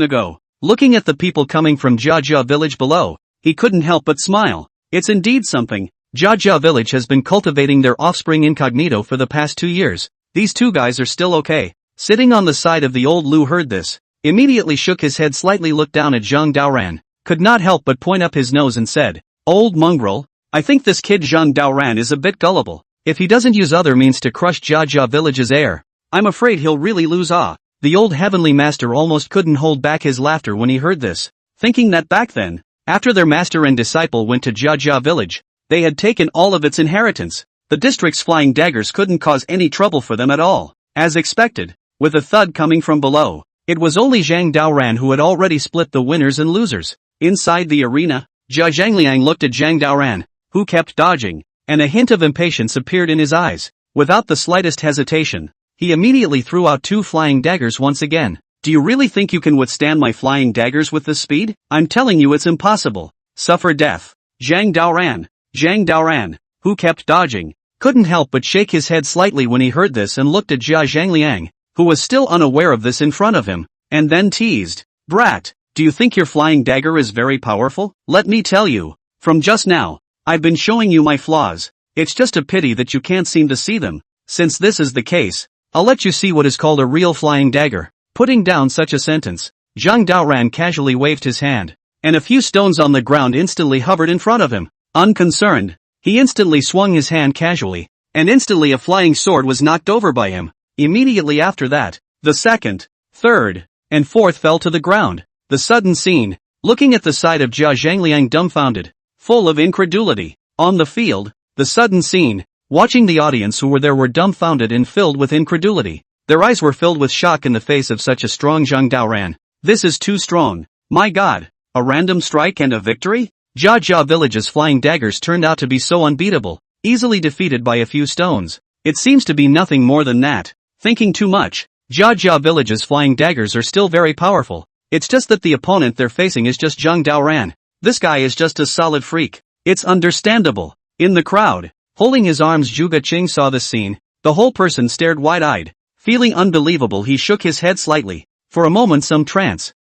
[SPEAKER 1] ago. Looking at the people coming from Jia village below, he couldn't help but smile. It's indeed something. Jia village has been cultivating their offspring incognito for the past 2 years. These 2 guys are still okay. Sitting on the side of the old Lu heard this, immediately shook his head slightly, looked down at Zhang Daoran, could not help but point up his nose and said, "Old mongrel, I think this kid Zhang Daoran is a bit gullible. If he doesn't use other means to crush Jia village's heir, I'm afraid he'll really lose." The old heavenly master almost couldn't hold back his laughter when he heard this, thinking that back then, after their master and disciple went to Jia village, they had taken all of its inheritance. The district's flying daggers couldn't cause any trouble for them at all. As expected, with a thud coming from below, it was only Zhang Daoran who had already split the winners and losers. Inside the arena, Jia Zhangliang looked at Zhang Daoran, who kept dodging, and a hint of impatience appeared in his eyes. Without the slightest hesitation, he immediately threw out 2 flying daggers once again. Do you really think you can withstand my flying daggers with this speed? I'm telling you it's impossible. Suffer death. Zhang Daoran, who kept dodging, couldn't help but shake his head slightly when he heard this and looked at Jia Zhangliang, who was still unaware of this in front of him, and then teased, "Brat, do you think your flying dagger is very powerful? Let me tell you, from just now, I've been showing you my flaws. It's just a pity that you can't seem to see them. Since this is the case, I'll let you see what is called a real flying dagger." Putting down such a sentence, Zhang Daoran casually waved his hand, and a few stones on the ground instantly hovered in front of him. Unconcerned, he instantly swung his hand casually, and instantly a flying sword was knocked over by him. Immediately after that, the second, third, and fourth fell to the ground. The sudden scene, looking at the side of Jia Zhangliang dumbfounded, full of incredulity. On the field, the sudden scene, watching the audience who were there were dumbfounded and filled with incredulity. Their eyes were filled with shock in the face of such a strong Zhang Daoran. This is too strong. My god, a random strike and a victory? Jia village's flying daggers turned out to be so unbeatable, easily defeated by a few stones. It seems to be nothing more than that. Thinking too much. Jia village's flying daggers are still very powerful. It's just that the opponent they're facing is just Zhang Daoran. This guy is just a solid freak. It's understandable. In the crowd, holding his arms, Zhuge Qing saw this scene. The whole person stared wide-eyed. Feeling unbelievable, he shook his head slightly. For a moment some trance.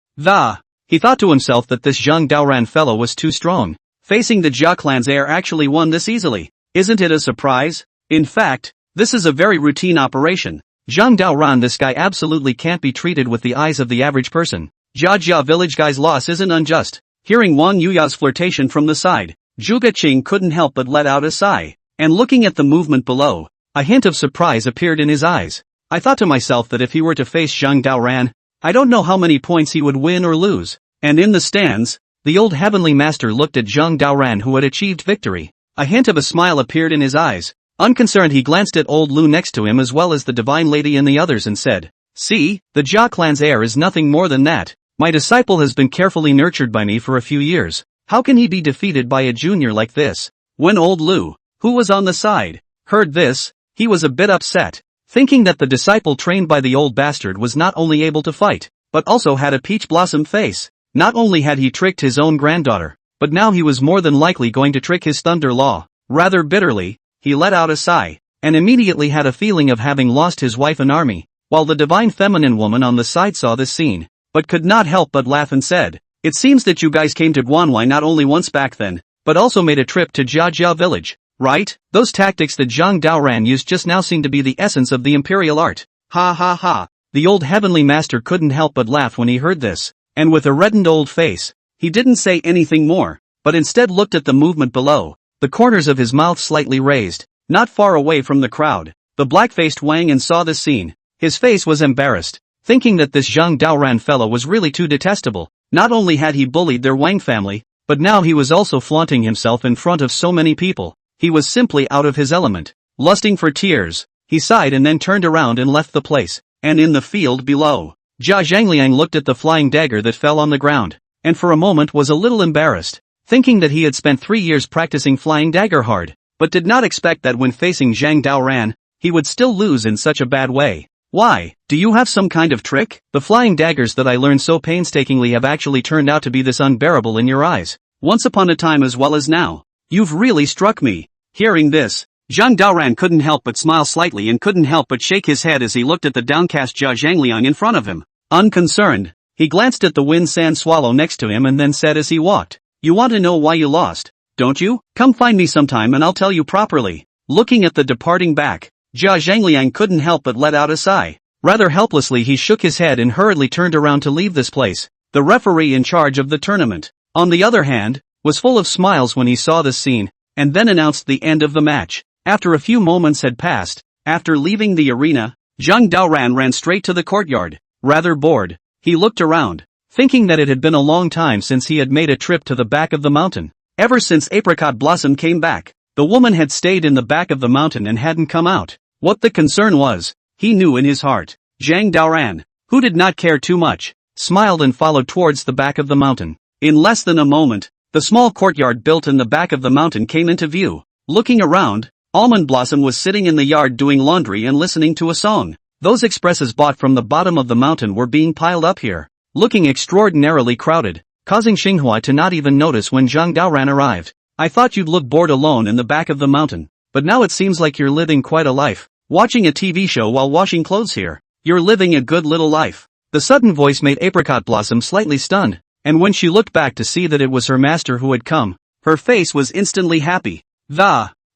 [SPEAKER 1] He thought to himself that this Zhang Daoran fellow was too strong. Facing the Jia clan's heir actually won this easily. Isn't it a surprise? In fact, this is a very routine operation. Zhang Daoran, this guy absolutely can't be treated with the eyes of the average person. Jia village guy's loss isn't unjust. Hearing Wang Yuya's flirtation from the side, Zhuge Qing couldn't help but let out a sigh. And looking at the movement below, a hint of surprise appeared in his eyes. I thought to myself that if he were to face Zhang Daoran, I don't know how many points he would win or lose. And in the stands, the old heavenly master looked at Zhang Daoran, who had achieved victory. A hint of a smile appeared in his eyes. Unconcerned, he glanced at old Lu next to him as well as the divine lady and the others and said, "See, the Jia clan's heir is nothing more than that. My disciple has been carefully nurtured by me for a few years. How can he be defeated by a junior like this?" When old Lu, who was on the side, heard this, he was a bit upset, thinking that the disciple trained by the old bastard was not only able to fight, but also had a peach blossom face. Not only had he tricked his own granddaughter, but now he was more than likely going to trick his thunder law. Rather bitterly, he let out a sigh, and immediately had a feeling of having lost his wife and army, while the divine feminine woman on the side saw this scene, but could not help but laugh and said, "It seems that you guys came to Guanwai not only once back then, but also made a trip to Jiajia village, right? Those tactics that Zhang Daoran used just now seem to be the essence of the imperial art." Ha ha ha. The old heavenly master couldn't help but laugh when he heard this, and with a reddened old face, he didn't say anything more, but instead looked at the movement below, the corners of his mouth slightly raised, not far away from the crowd. The black-faced Wang and saw this scene. His face was embarrassed, thinking that this Zhang Daoran fellow was really too detestable. Not only had he bullied their Wang family, but now he was also flaunting himself in front of so many people. He was simply out of his element. Lusting for tears, he sighed and then turned around and left the place. And in the field below, Jia Zhangliang looked at the flying dagger that fell on the ground, and for a moment was a little embarrassed, thinking that he had spent 3 years practicing flying dagger hard, but did not expect that when facing Zhang Daoran, he would still lose in such a bad way. "Why, do you have some kind of trick? The flying daggers that I learned so painstakingly have actually turned out to be this unbearable in your eyes, once upon a time as well as now. You've really struck me." Hearing this, Zhang Daoran couldn't help but smile slightly and couldn't help but shake his head as he looked at the downcast Jia Zhangliang in front of him. Unconcerned, he glanced at the wind sand swallow next to him and then said as he walked, "You want to know why you lost, don't you? Come find me sometime and I'll tell you properly." Looking at the departing back, Jia Zhangliang couldn't help but let out a sigh. Rather helplessly he shook his head and hurriedly turned around to leave this place. The referee in charge of the tournament, on the other hand, was full of smiles when he saw this scene, and then announced the end of the match. After a few moments had passed, after leaving the arena, Zhang Daoran ran straight to the courtyard. Rather bored, he looked around, thinking that it had been a long time since he had made a trip to the back of the mountain. Ever since Apricot Blossom came back, the woman had stayed in the back of the mountain and hadn't come out. What the concern was, he knew in his heart. Zhang Daoran, who did not care too much, smiled and followed towards the back of the mountain. In less than a moment, the small courtyard built in the back of the mountain came into view. Looking around, Almond Blossom was sitting in the yard doing laundry and listening to a song. Those expresses bought from the bottom of the mountain were being piled up here, looking extraordinarily crowded, causing Xinghua to not even notice when Zhang Daoran arrived. "I thought you'd look bored alone in the back of the mountain, but now it seems like you're living quite a life, watching a TV show while washing clothes here. You're living a good little life." The sudden voice made Apricot Blossom slightly stunned, and when she looked back to see that it was her master who had come, her face was instantly happy.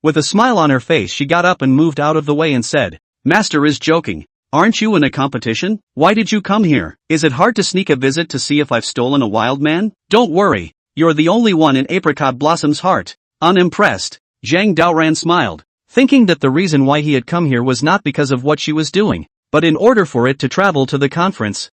[SPEAKER 1] With a smile on her face she got up and moved out of the way and said, "Master is joking. Aren't you in a competition? Why did you come here? Is it hard to sneak a visit to see if I've stolen a wild man? Don't worry, you're the only one in Apricot Blossom's heart." Unimpressed, Zhang Daoran smiled, thinking that the reason why he had come here was not because of what she was doing, but in order for it to travel to the conference.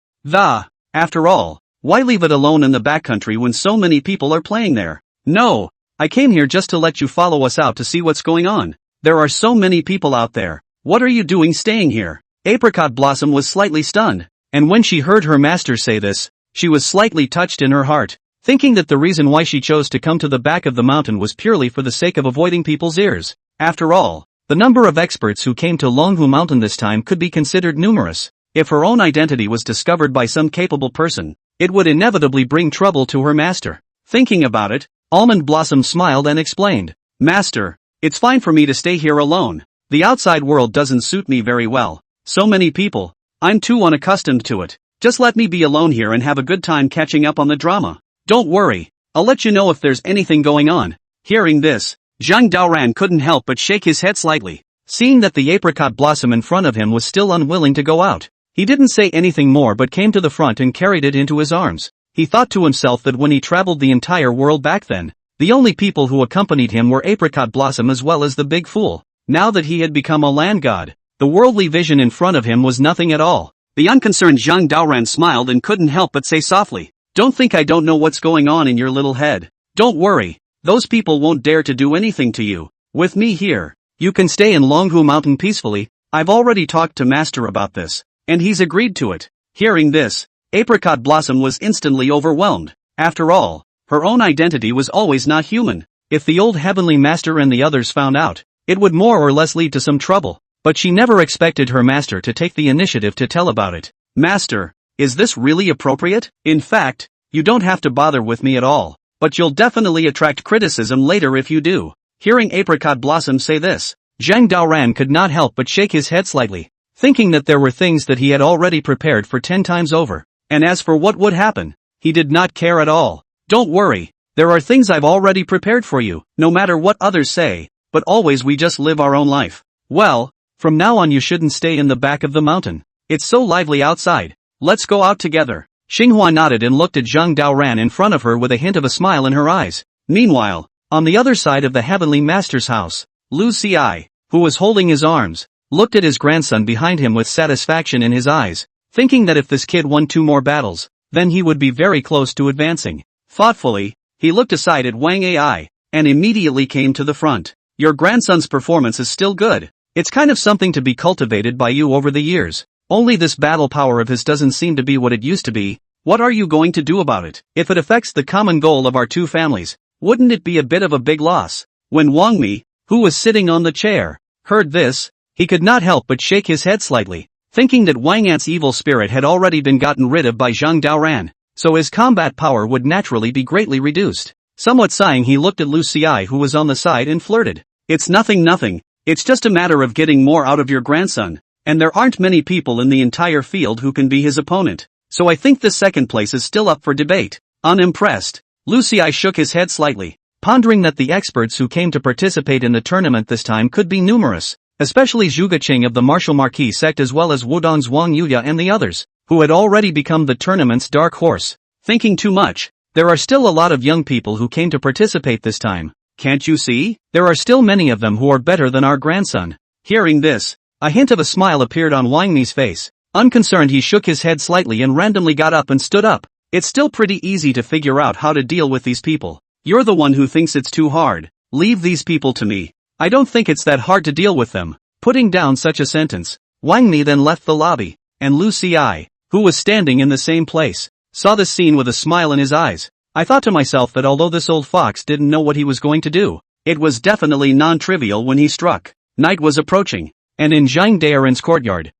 [SPEAKER 1] After all, why leave it alone in the backcountry when so many people are playing there? "No, I came here just to let you follow us out to see what's going on. There are so many people out there. What are you doing staying here?" Apricot Blossom was slightly stunned, and when she heard her master say this, she was slightly touched in her heart, thinking that the reason why she chose to come to the back of the mountain was purely for the sake of avoiding people's ears. After all, the number of experts who came to Longhu Mountain this time could be considered numerous. If her own identity was discovered by some capable person, it would inevitably bring trouble to her master. Thinking about it, Almond Blossom smiled and explained, "Master, it's fine for me to stay here alone. The outside world doesn't suit me very well. So many people, I'm too unaccustomed to it. Just let me be alone here and have a good time catching up on the drama. Don't worry, I'll let you know if there's anything going on." Hearing this, Zhang Daoran couldn't help but shake his head slightly. Seeing that the Apricot Blossom in front of him was still unwilling to go out, he didn't say anything more but came to the front and carried it into his arms. He thought to himself that when he traveled the entire world back then, the only people who accompanied him were Apricot Blossom as well as the Big Fool. Now that he had become a land god, the worldly vision in front of him was nothing at all. The unconcerned Zhang Daoran smiled and couldn't help but say softly, "Don't think I don't know what's going on in your little head. Don't worry, those people won't dare to do anything to you. With me here, you can stay in Longhu Mountain peacefully. I've already talked to Master about this, and he's agreed to it." Hearing this, Apricot Blossom was instantly overwhelmed. After all, her own identity was always not human. If the old heavenly master and the others found out, it would more or less lead to some trouble, but she never expected her master to take the initiative to tell about it. "Master, is this really appropriate? In fact, you don't have to bother with me at all. but you'll definitely attract criticism later if you do. Hearing Apricot Blossom say this, Zhang Daoran could not help but shake his head slightly, thinking that there were things that he had already prepared for 10 times over. And as for what would happen, he did not care at all. Don't worry, there are things I've already prepared for you, no matter what others say, but always we just live our own life. Well, from now on you shouldn't stay in the back of the mountain. It's so lively outside. Let's go out together. Xinghua nodded and looked at Zhang Daoran in front of her with a hint of a smile in her eyes. Meanwhile, on the other side of the Heavenly Master's house, Lu Ci, who was holding his arms, looked at his grandson behind him with satisfaction in his eyes, thinking that if this kid won 2 more battles, then he would be very close to advancing. Thoughtfully, he looked aside at Wang Ai, and immediately came to the front. Your grandson's performance is still good. It's kind of something to be cultivated by you over the years. Only this battle power of his doesn't seem to be what it used to be. What are you going to do about it? If it affects the common goal of our 2 families, wouldn't it be a bit of a big loss? When Wang Mi, who was sitting on the chair, heard this, he could not help but shake his head slightly, thinking that Wang Ant's evil spirit had already been gotten rid of by Zhang Daoran, so his combat power would naturally be greatly reduced. Somewhat sighing, he looked at Lu Ci, who was on the side, and flirted. It's nothing, it's just a matter of getting more out of your grandson, and there aren't many people in the entire field who can be his opponent, so I think the second place is still up for debate. Unimpressed, Lu Ci shook his head slightly, pondering that the experts who came to participate in the tournament this time could be numerous, especially Zhuge Qing of the Martial Marquis sect as well as Wudong's Wang Yuya and the others, who had already become the tournament's dark horse. Thinking too much, there are still a lot of young people who came to participate this time. Can't you see? There are still many of them who are better than our grandson. Hearing this, a hint of a smile appeared on Wang Mi's face. Unconcerned, he shook his head slightly and randomly got up and stood up. It's still pretty easy to figure out how to deal with these people. You're the one who thinks it's too hard. Leave these people to me. I don't think it's that hard to deal with them. Putting down such a sentence, Wang Mi then left the lobby, and Lu Ci, who was standing in the same place, saw this scene with a smile in his eyes. I thought to myself that although this old fox didn't know what he was going to do, it was definitely non-trivial when he struck. Night was approaching, and in Zhang Daoran's courtyard,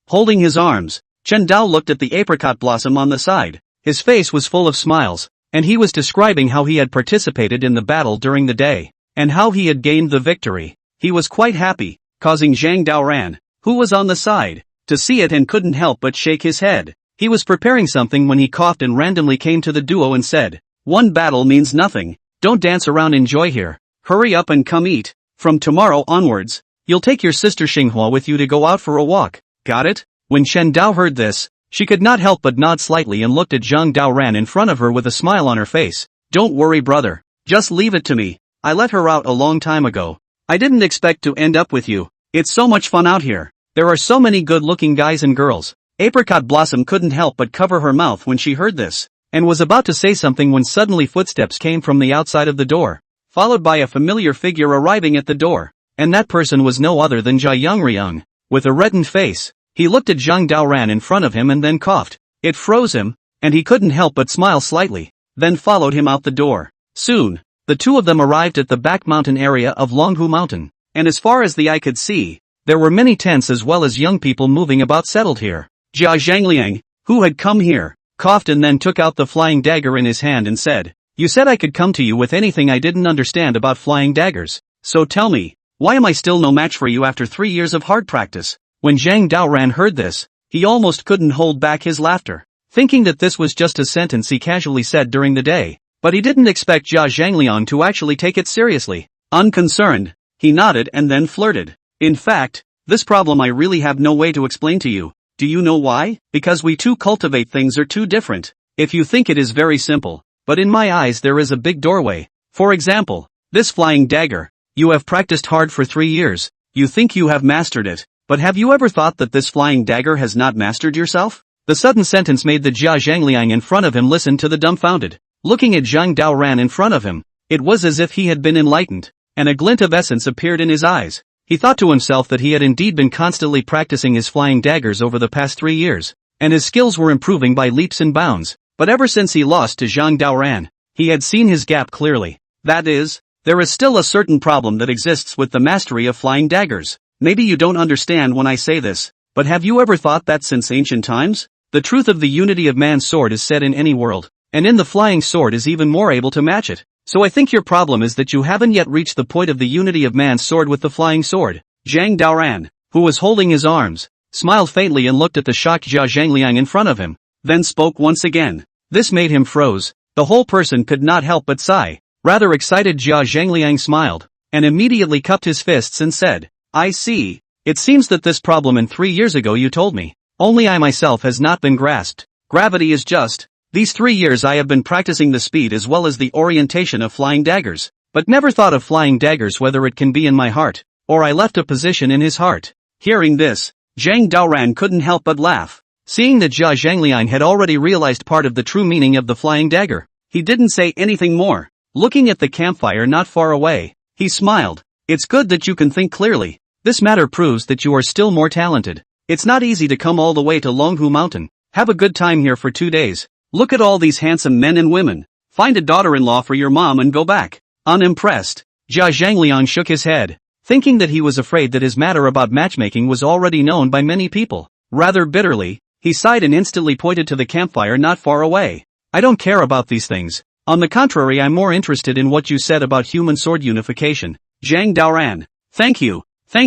[SPEAKER 1] holding his arms, Chen Dao looked at the apricot blossom on the side. His face was full of smiles, and he was describing how he had participated in the battle during the day, and how he had gained the victory. He was quite happy, causing Zhang Daoran, who was on the side, to see it and couldn't help but shake his head. He was preparing something when he coughed and randomly came to the duo and said, "One battle means nothing, don't dance around, enjoy here. Hurry up and come eat. From tomorrow onwards, you'll take your sister Xinghua with you to go out for a walk. Got it?" When Chen Dao heard this, she could not help but nod slightly and looked at Zhang Daoran in front of her with a smile on her face. "Don't worry, brother. Just leave it to me. I let her out a long time ago. I didn't expect to end up with you. It's so much fun out here. There are so many good-looking guys and girls." Apricot Blossom couldn't help but cover her mouth when she heard this, and was about to say something when suddenly footsteps came from the outside of the door, followed by a familiar figure arriving at the door, and that person was no other than Jia Yongryung. With a reddened face, he looked at Zhang Daoran in front of him and then coughed. It froze him, and he couldn't help but smile slightly, then followed him out the door. Soon, the two of them arrived at the back mountain area of Longhu Mountain, and as far as the eye could see, there were many tents as well as young people moving about settled here. Jia Zhangliang, who had come here, coughed and then took out the flying dagger in his hand and said, "You said I could come to you with anything. I didn't understand about flying daggers, so tell me, why am I still no match for you after 3 years of hard practice?" When Zhang Daoran heard this, he almost couldn't hold back his laughter, thinking that this was just a sentence he casually said during the day, but he didn't expect Jia Zhangliang to actually take it seriously. Unconcerned, he nodded and then flirted. "In fact, this problem I really have no way to explain to you. Do you know why? Because we two cultivate things are too different. If you think it is very simple, but in my eyes there is a big doorway. For example, this flying dagger. You have practiced hard for 3 years, you think you have mastered it, but have you ever thought that this flying dagger has not mastered yourself?" The sudden sentence made the Jia Zhangliang in front of him listen to the dumbfounded. Looking at Zhang Daoran in front of him, it was as if he had been enlightened, and a glint of essence appeared in his eyes. He thought to himself that he had indeed been constantly practicing his flying daggers over the past 3 years, and his skills were improving by leaps and bounds, but ever since he lost to Zhang Daoran, he had seen his gap clearly. That is, there is still a certain problem that exists with the mastery of flying daggers. Maybe you don't understand when I say this, but have you ever thought that since ancient times, the truth of the unity of man's sword is said in any world, and in the flying sword is even more able to match it. So I think your problem is that you haven't yet reached the point of the unity of man's sword with the flying sword. Zhang Daoran, who was holding his arms, smiled faintly and looked at the shocked Jia Zhangliang in front of him, then spoke once again. This made him froze. The whole person could not help but sigh. Rather excited, Jia Zhangliang smiled, and immediately cupped his fists and said, I see. It seems that this problem in 3 years ago you told me. Only I myself has not been grasped. Gravity is just. These 3 years I have been practicing the speed as well as the orientation of flying daggers, but never thought of flying daggers whether it can be in my heart, or I left a position in his heart. Hearing this, Zhang Daoran couldn't help but laugh. Seeing that Jia Zhangliang had already realized part of the true meaning of the flying dagger, he didn't say anything more. Looking at the campfire not far away, he smiled. It's good that you can think clearly. This matter proves that you are still more talented. It's not easy to come all the way to Longhu Mountain. Have a good time here for 2 days. Look at all these handsome men and women. Find a daughter-in-law for your mom and go back. Unimpressed, Jia Zhangliang shook his head, thinking that he was afraid that his matter about matchmaking was already known by many people. Rather bitterly, he sighed and instantly pointed to the campfire not far away. I don't care about these things. On the contrary, I'm more interested in what you said about human sword unification. Zhang Daoran. Thank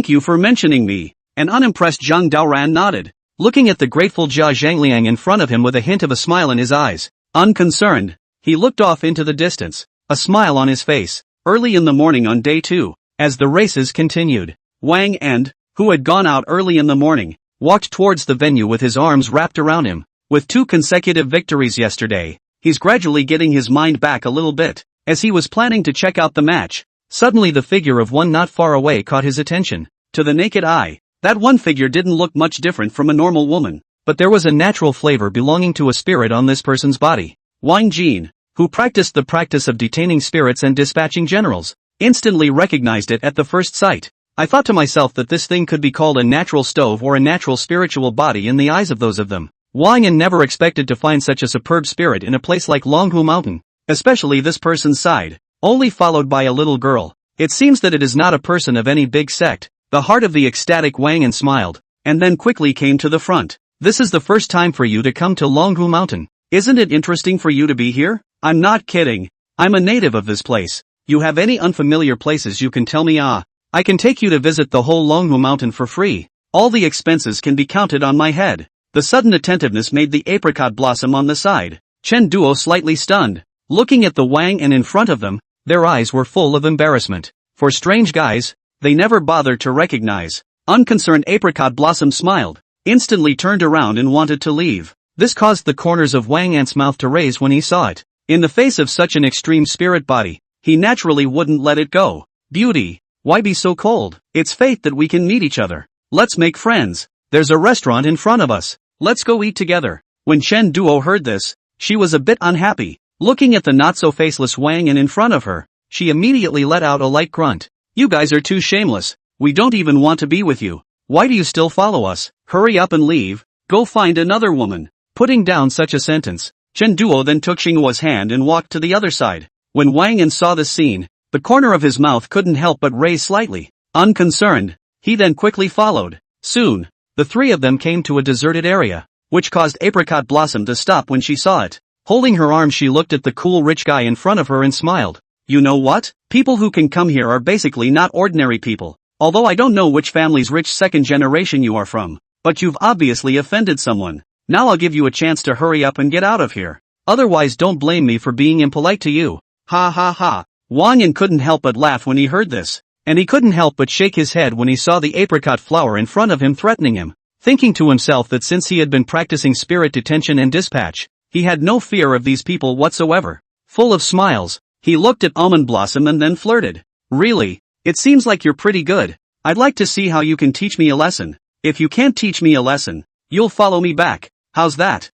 [SPEAKER 1] you for mentioning me. An unimpressed Zhang Daoran nodded, looking at the grateful Jia Zhangliang in front of him with a hint of a smile in his eyes. Unconcerned, he looked off into the distance, a smile on his face. Early in the morning on day 2, as the races continued, Wang End, who had gone out early in the morning, walked towards the venue with his arms wrapped around him. With 2 consecutive victories yesterday, he's gradually getting his mind back a little bit. As he was planning to check out the match, suddenly the figure of one not far away caught his attention. To the naked eye, that one figure didn't look much different from a normal woman, but there was a natural flavor belonging to a spirit on this person's body. Wang Jin, who practiced the practice of detaining spirits and dispatching generals, instantly recognized it at the first sight. I thought to myself that this thing could be called a natural stove or a natural spiritual body in the eyes of those of them. Wang Yan never expected to find such a superb spirit in a place like Longhu Mountain, especially this person's side, only followed by a little girl. It seems that it is not a person of any big sect. The heart of the ecstatic Wang Yan smiled, and then quickly came to the front. This is the first time for you to come to Longhu Mountain. Isn't it interesting for you to be here? I'm not kidding. I'm a native of this place. You have any unfamiliar places you can tell me? I can take you to visit the whole Longhu Mountain for free. All the expenses can be counted on my head. The sudden attentiveness made the apricot blossom on the side. Chen Duo slightly stunned, looking at the Wang and in front of them, their eyes were full of embarrassment. For strange guys, they never bothered to recognize. Unconcerned apricot blossom smiled, instantly turned around and wanted to leave. This caused the corners of Wang Ant's mouth to raise when he saw it. In the face of such an extreme spirit body, he naturally wouldn't let it go. Beauty, why be so cold? It's fate that we can meet each other. Let's make friends. There's a restaurant in front of us. Let's go eat together. When Chen Duo heard this, she was a bit unhappy. Looking at the not-so-faceless Wang An in front of her, she immediately let out a light grunt. You guys are too shameless. We don't even want to be with you. Why do you still follow us? Hurry up and leave. Go find another woman. Putting down such a sentence, Chen Duo then took Xinghua's hand and walked to the other side. When Wang An saw this scene, the corner of his mouth couldn't help but raise slightly. Unconcerned, he then quickly followed. Soon, the three of them came to a deserted area, which caused Apricot Blossom to stop when she saw it. Holding her arm, she looked at the cool rich guy in front of her and smiled. You know what? People who can come here are basically not ordinary people. Although I don't know which family's rich second generation you are from, but you've obviously offended someone. Now I'll give you a chance to hurry up and get out of here. Otherwise don't blame me for being impolite to you. Ha ha ha. Wang Yan couldn't help but laugh when he heard this, and he couldn't help but shake his head when he saw the apricot flower in front of him threatening him, thinking to himself that since he had been practicing spirit detention and dispatch, he had no fear of these people whatsoever. Full of smiles, he looked at Almond Blossom and then flirted. Really? It seems like you're pretty good. I'd like to see how you can teach me a lesson. If you can't teach me a lesson, you'll follow me back. How's that?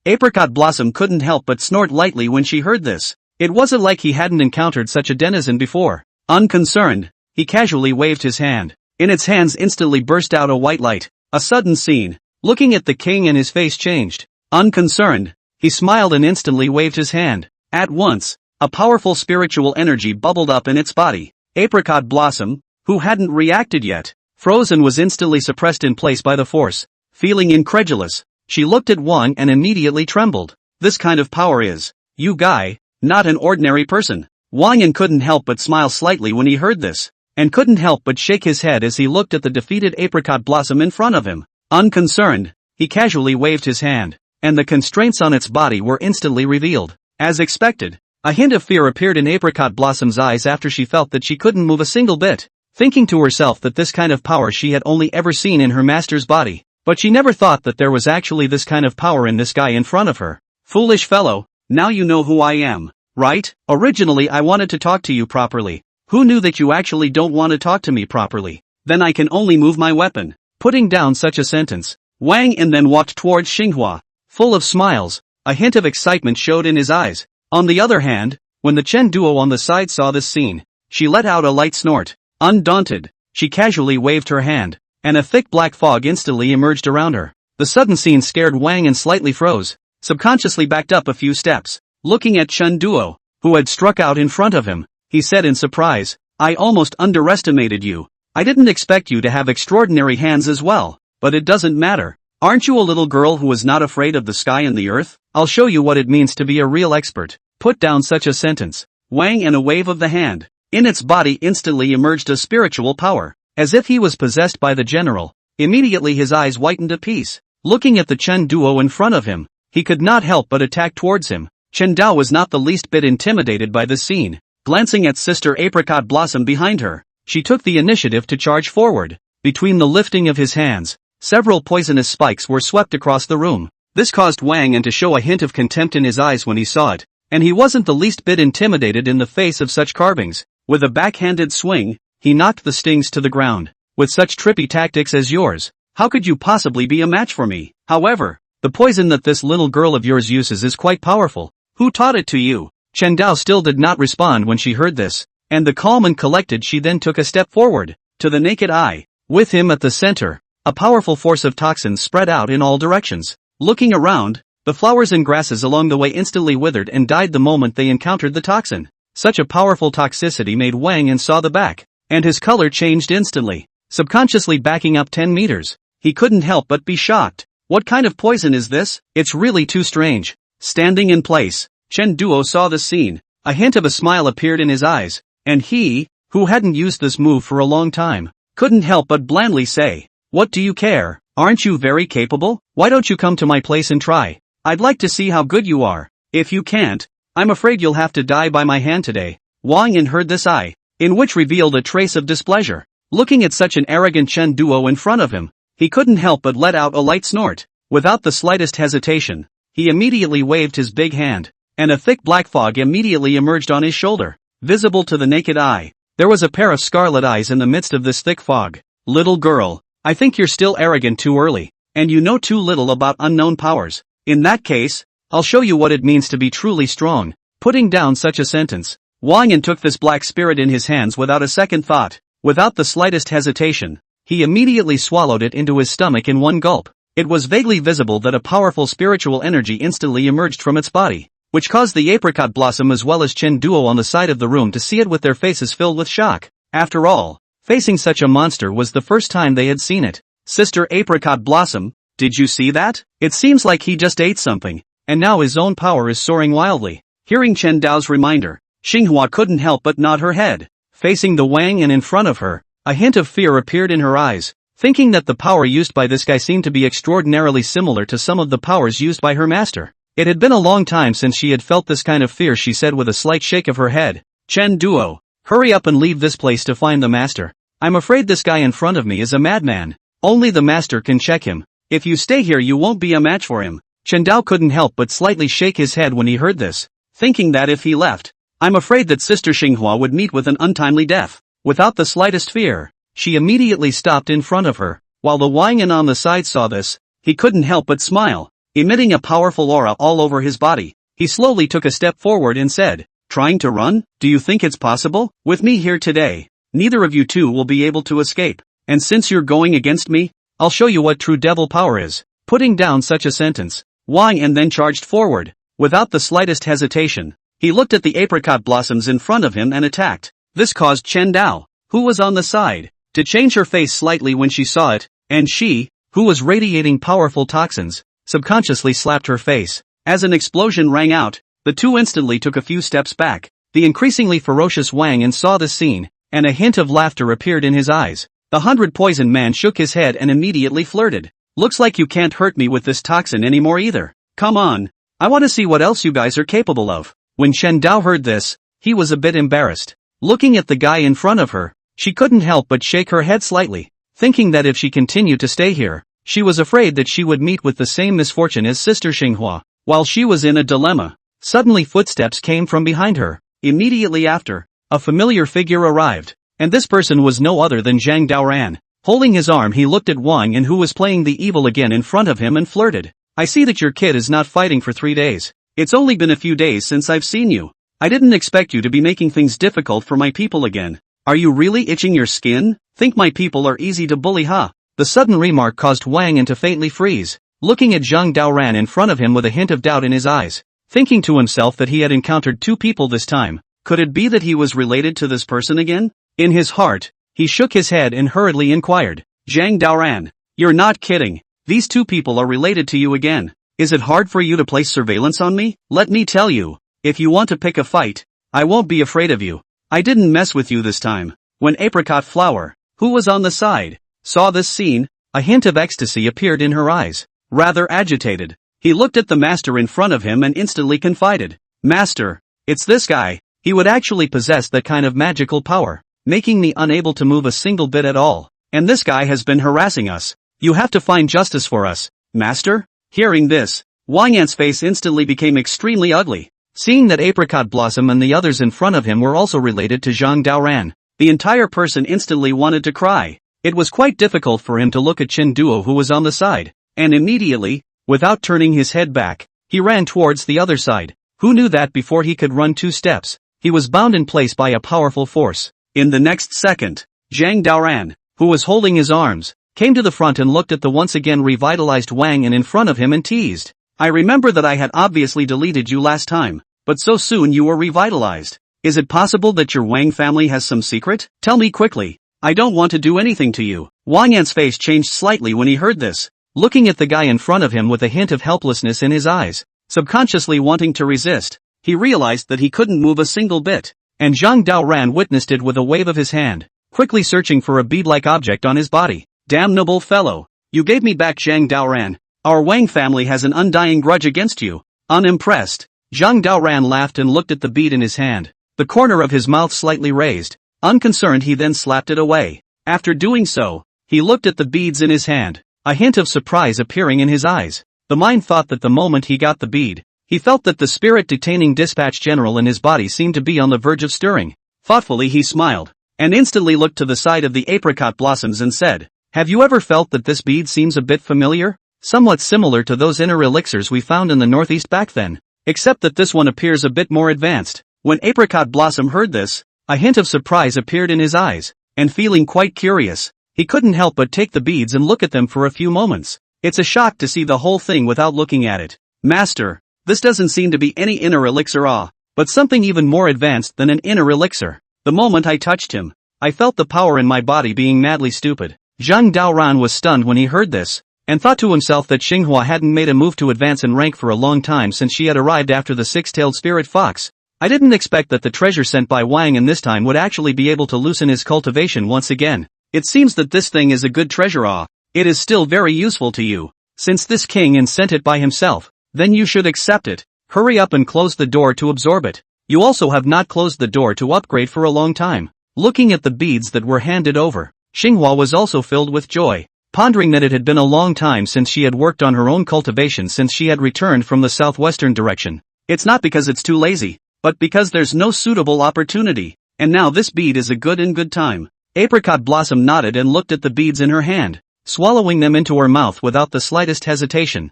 [SPEAKER 1] Apricot Blossom couldn't help but snort lightly when she heard this. It wasn't like he hadn't encountered such a denizen before. Unconcerned, he casually waved his hand. In its hands instantly burst out a white light. A sudden scene. Looking at the king and his face changed. Unconcerned, he smiled and instantly waved his hand. At once, a powerful spiritual energy bubbled up in its body. Apricot Blossom, who hadn't reacted yet, froze and was instantly suppressed in place by the force. Feeling incredulous, she looked at Wang and immediately trembled. this kind of power is, you guy, not an ordinary person. Wang Yan couldn't help but smile slightly when he heard this, and couldn't help but shake his head as he looked at the defeated apricot blossom in front of him. Unconcerned, he casually waved his hand, and the constraints on its body were instantly revealed. As expected, a hint of fear appeared in apricot blossom's eyes after she felt that she couldn't move a single bit, thinking to herself that this kind of power she had only ever seen in her master's body, but she never thought that there was actually this kind of power in this guy in front of her. Foolish fellow, now you know who I am, right? Originally I wanted to talk to you properly. Who knew that you actually don't want to talk to me properly? Then I can only move my weapon. Putting down such a sentence, Wang Yan then walked towards Xinghua. Full of smiles, a hint of excitement showed in his eyes. On the other hand, when the Chen duo on the side saw this scene, she let out a light snort. Undaunted, she casually waved her hand, and a thick black fog instantly emerged around her. The sudden scene scared Wang and slightly froze, subconsciously backed up a few steps. Looking at Chen duo, who had struck out in front of him, he said in surprise, I almost underestimated you. I didn't expect you to have extraordinary hands as well, but it doesn't matter. Aren't you a little girl who is not afraid of the sky and the earth? I'll show you what it means to be a real expert. Put down such a sentence. Wang and a wave of the hand. In its body instantly emerged a spiritual power, as if he was possessed by the general. Immediately his eyes whitened a piece. Looking at the Chen duo in front of him, he could not help but attack towards him. Chen Dao was not the least bit intimidated by this scene. Glancing at Sister Apricot Blossom behind her, she took the initiative to charge forward. Between the lifting of his hands, several poisonous spikes were swept across the room. This caused Wang Yan to show a hint of contempt in his eyes when he saw it, and he wasn't the least bit intimidated in the face of such carvings. With a backhanded swing, he knocked the stings to the ground. With such trippy tactics as yours, how could you possibly be a match for me? However, the poison that this little girl of yours uses is quite powerful. Who taught it to you? Chen Dao still did not respond when she heard this, and the calm and collected she then took a step forward. To the naked eye, with him at the center, a powerful force of toxins spread out in all directions. Looking around, the flowers and grasses along the way instantly withered and died the moment they encountered the toxin. Such a powerful toxicity made Wang Yan saw the back, and his color changed instantly. Subconsciously backing up 10 meters, he couldn't help but be shocked. What kind of poison is this? It's really too strange. Standing in place, Chen Duo saw the scene. A hint of a smile appeared in his eyes, and he, who hadn't used this move for a long time, couldn't help but blandly say, what do you care? Aren't you very capable? Why don't you come to my place and try? I'd like to see how good you are. If you can't, I'm afraid you'll have to die by my hand today. Wang Yan heard this eye, in which revealed a trace of displeasure. Looking at such an arrogant Chen Duo in front of him, he couldn't help but let out a light snort. Without the slightest hesitation, he immediately waved his big hand, and a thick black fog immediately emerged on his shoulder. Visible to the naked eye, there was a pair of scarlet eyes in the midst of this thick fog. Little girl, I think you're still arrogant too early, and you know too little about unknown powers. In that case, I'll show you what it means to be truly strong. Putting down such a sentence, Wang Yan took this black spirit in his hands without a second thought. Without the slightest hesitation, he immediately swallowed it into his stomach in one gulp. It was vaguely visible that a powerful spiritual energy instantly emerged from its body, which caused the apricot blossom as well as Chen Duo on the side of the room to see it with their faces filled with shock. After all, facing such a monster was the first time they had seen it. Sister Apricot Blossom, did you see that? It seems like he just ate something, and now his own power is soaring wildly. Hearing Chen Dao's reminder, Xinghua couldn't help but nod her head. Facing the Wang Yan in front of her, a hint of fear appeared in her eyes, thinking that the power used by this guy seemed to be extraordinarily similar to some of the powers used by her master. It had been a long time since she had felt this kind of fear. She said with a slight shake of her head, Chen Duo, hurry up and leave this place to find the master. I'm afraid this guy in front of me is a madman. Only the master can check him. If you stay here you won't be a match for him. Chen Dao couldn't help but slightly shake his head when he heard this, thinking that if he left, I'm afraid that Sister Xinghua would meet with an untimely death. Without the slightest fear, she immediately stopped in front of her. While the Wang Yan on the side saw this, he couldn't help but smile. Emitting a powerful aura all over his body, he slowly took a step forward and said, trying to run? Do you think it's possible? With me here today, neither of you two will be able to escape. And since you're going against me, I'll show you what true devil power is. Putting down such a sentence, Wang Yan then charged forward. Without the slightest hesitation, he looked at the apricot blossoms in front of him and attacked. This caused Chen Dao, who was on the side, to change her face slightly when she saw it, and she, who was radiating powerful toxins, subconsciously slapped her face. As an explosion rang out, the two instantly took a few steps back. The increasingly ferocious Wang An saw this scene, and a hint of laughter appeared in his eyes. The 100-poison man shook his head and immediately flirted. Looks like you can't hurt me with this toxin anymore either. Come on. I want to see what else you guys are capable of. When Shen Dao heard this, he was a bit embarrassed. Looking at the guy in front of her, she couldn't help but shake her head slightly, thinking that if she continued to stay here, she was afraid that she would meet with the same misfortune as Sister Xinghua. While she was in a dilemma, suddenly footsteps came from behind her. Immediately after, a familiar figure arrived, and this person was no other than Zhang Daoran. Holding his arm, he looked at Wang An, who was playing the evil again in front of him, and flirted. I see that your kid is not fighting for 3 days. It's only been a few days since I've seen you. I didn't expect you to be making things difficult for my people again. Are you really itching your skin? Think my people are easy to bully, huh? The sudden remark caused Wang An to faintly freeze, looking at Zhang Daoran in front of him with a hint of doubt in his eyes, thinking to himself that he had encountered two people this time. Could it be that he was related to this person again? In his heart, he shook his head and hurriedly inquired, Zhang Daoran, you're not kidding. These two people are related to you again. Is it hard for you to place surveillance on me? Let me tell you, if you want to pick a fight, I won't be afraid of you. I didn't mess with you this time. When Apricot Flower, who was on the side, saw this scene, a hint of ecstasy appeared in her eyes. Rather agitated, he looked at the master in front of him and instantly confided, Master, it's this guy. He would actually possess that kind of magical power, making me unable to move a single bit at all. And this guy has been harassing us. You have to find justice for us, Master? Hearing this, Wang An's face instantly became extremely ugly. Seeing that Apricot Blossom and the others in front of him were also related to Zhang Daoran, the entire person instantly wanted to cry. It was quite difficult for him to look at Chen Duo, who was on the side, and immediately, without turning his head back, he ran towards the other side. Who knew that before he could run 2 steps, he was bound in place by a powerful force. In the next second, Zhang Daoran, who was holding his arms, came to the front and looked at the once again revitalized Wang An in front of him and teased. I remember that I had obviously deleted you last time, but so soon you were revitalized. Is it possible that your Wang family has some secret? Tell me quickly. I don't want to do anything to you. Wang An's face changed slightly when he heard this, looking at the guy in front of him with a hint of helplessness in his eyes, subconsciously wanting to resist. He realized that he couldn't move a single bit, and Zhang Daoran witnessed it with a wave of his hand, quickly searching for a bead-like object on his body. Damnable fellow, you gave me back Zhang Daoran. Our Wang family has an undying grudge against you. Unimpressed, Zhang Daoran laughed and looked at the bead in his hand, the corner of his mouth slightly raised. Unconcerned, he then slapped it away. After doing so, he looked at the beads in his hand, a hint of surprise appearing in his eyes. The mind thought that the moment he got the bead, he felt that the spirit detaining dispatch general in his body seemed to be on the verge of stirring. Thoughtfully he smiled, and instantly looked to the side of the apricot blossoms and said, have you ever felt that this bead seems a bit familiar? Somewhat similar to those inner elixirs we found in the northeast back then, except that this one appears a bit more advanced. When Apricot Blossom heard this, a hint of surprise appeared in his eyes, and feeling quite curious, he couldn't help but take the beads and look at them for a few moments. It's a shock to see the whole thing without looking at it. Master, this doesn't seem to be any inner elixir but something even more advanced than an inner elixir. The moment I touched him, I felt the power in my body being madly stupid. Zhang Daoran was stunned when he heard this, and thought to himself that Xinghua hadn't made a move to advance in rank for a long time since she had arrived after the six-tailed spirit fox. I didn't expect that the treasure sent by Wang An this time would actually be able to loosen his cultivation once again. It seems that this thing is a good treasure. It is still very useful to you. Since this king and sent it by himself, then you should accept it. Hurry up and close the door to absorb it. You also have not closed the door to upgrade for a long time. Looking at the beads that were handed over, Xinghua was also filled with joy, pondering that it had been a long time since she had worked on her own cultivation since she had returned from the southwestern direction. It's not because it's too lazy, but because there's no suitable opportunity, and now this bead is a good time. Apricot Blossom nodded and looked at the beads in her hand, swallowing them into her mouth without the slightest hesitation.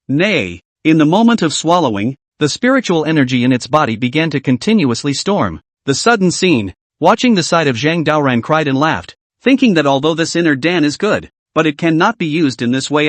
[SPEAKER 1] Nay. In the moment of swallowing, the spiritual energy in its body began to continuously storm. The sudden scene, watching the side of Zhang Daoran cried and laughed, thinking that although this inner Dan is good, but it cannot be used in this way.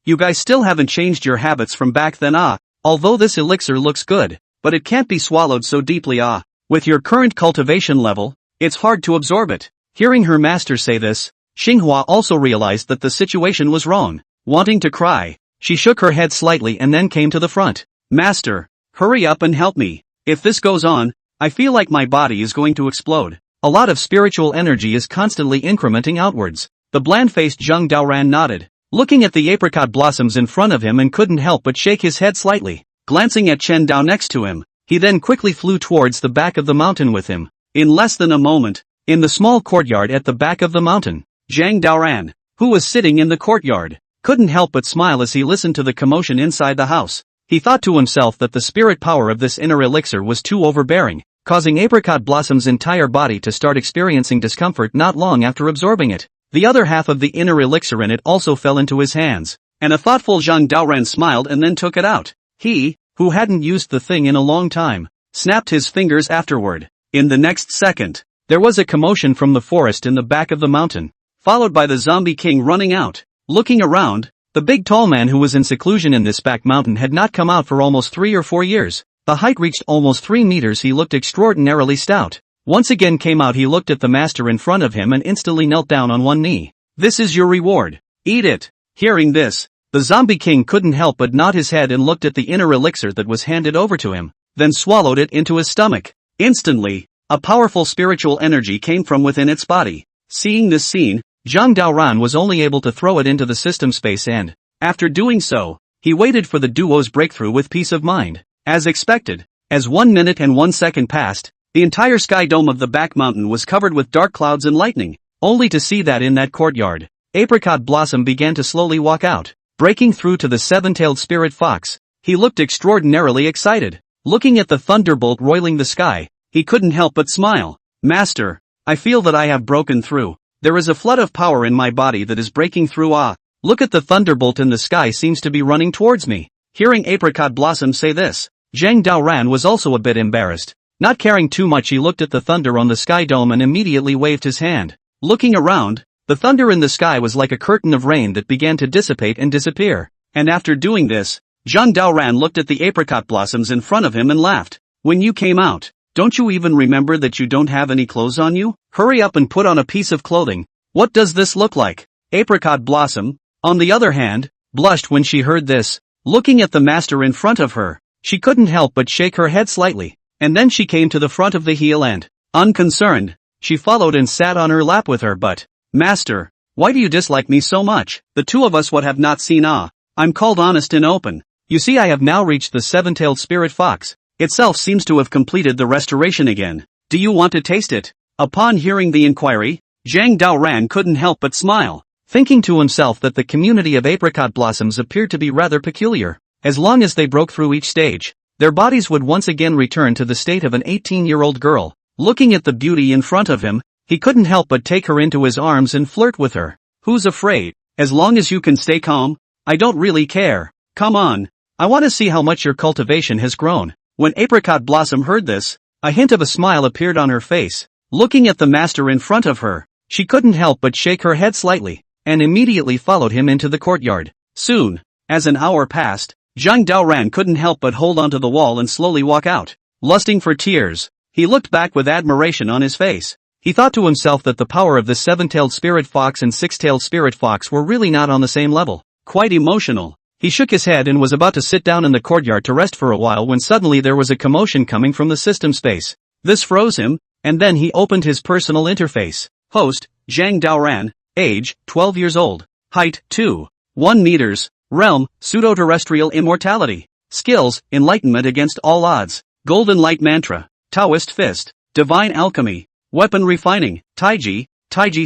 [SPEAKER 1] You guys still haven't changed your habits from back then. Although this elixir looks good, but it can't be swallowed so deeply. With your current cultivation level, it's hard to absorb it. Hearing her master say this, Xinghua also realized that the situation was wrong. Wanting to cry, She shook her head slightly and then came to the front. Master, hurry up and help me. If this goes on, I feel like my body is going to explode. A lot of spiritual energy is constantly incrementing outwards. The bland-faced Zhang Daoran nodded, looking at the apricot blossoms in front of him, and couldn't help but shake his head slightly. Glancing at Chen Dao next to him, he then quickly flew towards the back of the mountain with him. In less than a moment, in the small courtyard at the back of the mountain, Zhang Daoran, who was sitting in the courtyard, couldn't help but smile as he listened to the commotion inside the house. He thought to himself that the spirit power of this inner elixir was too overbearing, causing Apricot Blossom's entire body to start experiencing discomfort not long after absorbing it. The other half of the inner elixir in it also fell into his hands, and a thoughtful Zhang Daoran smiled and then took it out. He, who hadn't used the thing in a long time, snapped his fingers afterward. In the next second, there was a commotion from the forest in the back of the mountain, followed by the zombie king running out. Looking around, the big tall man who was in seclusion in this back mountain had not come out for almost 3 or 4 years. The height reached almost 3 meters. He looked extraordinarily stout. Once again came out. He looked at the master in front of him and instantly knelt down on one knee. This is your reward. Eat it. Hearing this, the zombie king couldn't help but nod his head and looked at the inner elixir that was handed over to him, then swallowed it into his stomach. Instantly, a powerful spiritual energy came from within its body. Seeing this scene, Zhang Daoran was only able to throw it into the system space, and, after doing so, he waited for the duo's breakthrough with peace of mind. As expected, as 1 minute and 1 second passed, the entire sky dome of the back mountain was covered with dark clouds and lightning, only to see that in that courtyard, Apricot Blossom began to slowly walk out, breaking through to the seven-tailed spirit fox. He looked extraordinarily excited. Looking at the thunderbolt roiling the sky, he couldn't help but smile. Master, I feel that I have broken through. There is a flood of power in my body that is breaking through. Ah, look at the thunderbolt in the sky seems to be running towards me. Hearing Apricot Blossom say this, Zhang Daoran was also a bit embarrassed. Not caring too much, he looked at the thunder on the sky dome and immediately waved his hand. Looking around, the thunder in the sky was like a curtain of rain that began to dissipate and disappear. And after doing this, Zhang Daoran looked at the apricot blossoms in front of him and laughed. When you came out, don't you even remember that you don't have any clothes on you? Hurry up and put on a piece of clothing. What does this look like? Apricot Blossom, on the other hand, blushed when she heard this. Looking at the master in front of her, she couldn't help but shake her head slightly, and then she came to the front of the heel and, unconcerned, she followed and sat on her lap with her. But, Master, why do you dislike me so much? The two of us what have not seen. I'm called honest and open. You see, I have now reached the seven-tailed spirit fox. Itself seems to have completed the restoration again. Do you want to taste it? Upon hearing the inquiry, Zhang Daoran couldn't help but smile, thinking to himself that the community of apricot blossoms appeared to be rather peculiar. As long as they broke through each stage, their bodies would once again return to the state of an 18-year-old girl. Looking at the beauty in front of him, he couldn't help but take her into his arms and flirt with her. Who's afraid? As long as you can stay calm, I don't really care. Come on. I want to see how much your cultivation has grown. When Apricot Blossom heard this, a hint of a smile appeared on her face. Looking at the master in front of her, she couldn't help but shake her head slightly, and immediately followed him into the courtyard. Soon, as an hour passed, Zhang Daoran couldn't help but hold onto the wall and slowly walk out. Lusting for tears, he looked back with admiration on his face. He thought to himself that the power of the seven-tailed spirit fox and six-tailed spirit fox were really not on the same level. Quite emotional. He shook his head and was about to sit down in the courtyard to rest for a while when suddenly there was a commotion coming from the system space. This froze him, and then he opened his personal interface. Host, Zhang Daoran, age, 12 years old, height, 2.1 meters, realm, pseudo-terrestrial immortality, skills, enlightenment against all odds, golden light mantra, Taoist fist, divine alchemy, weapon refining, Taiji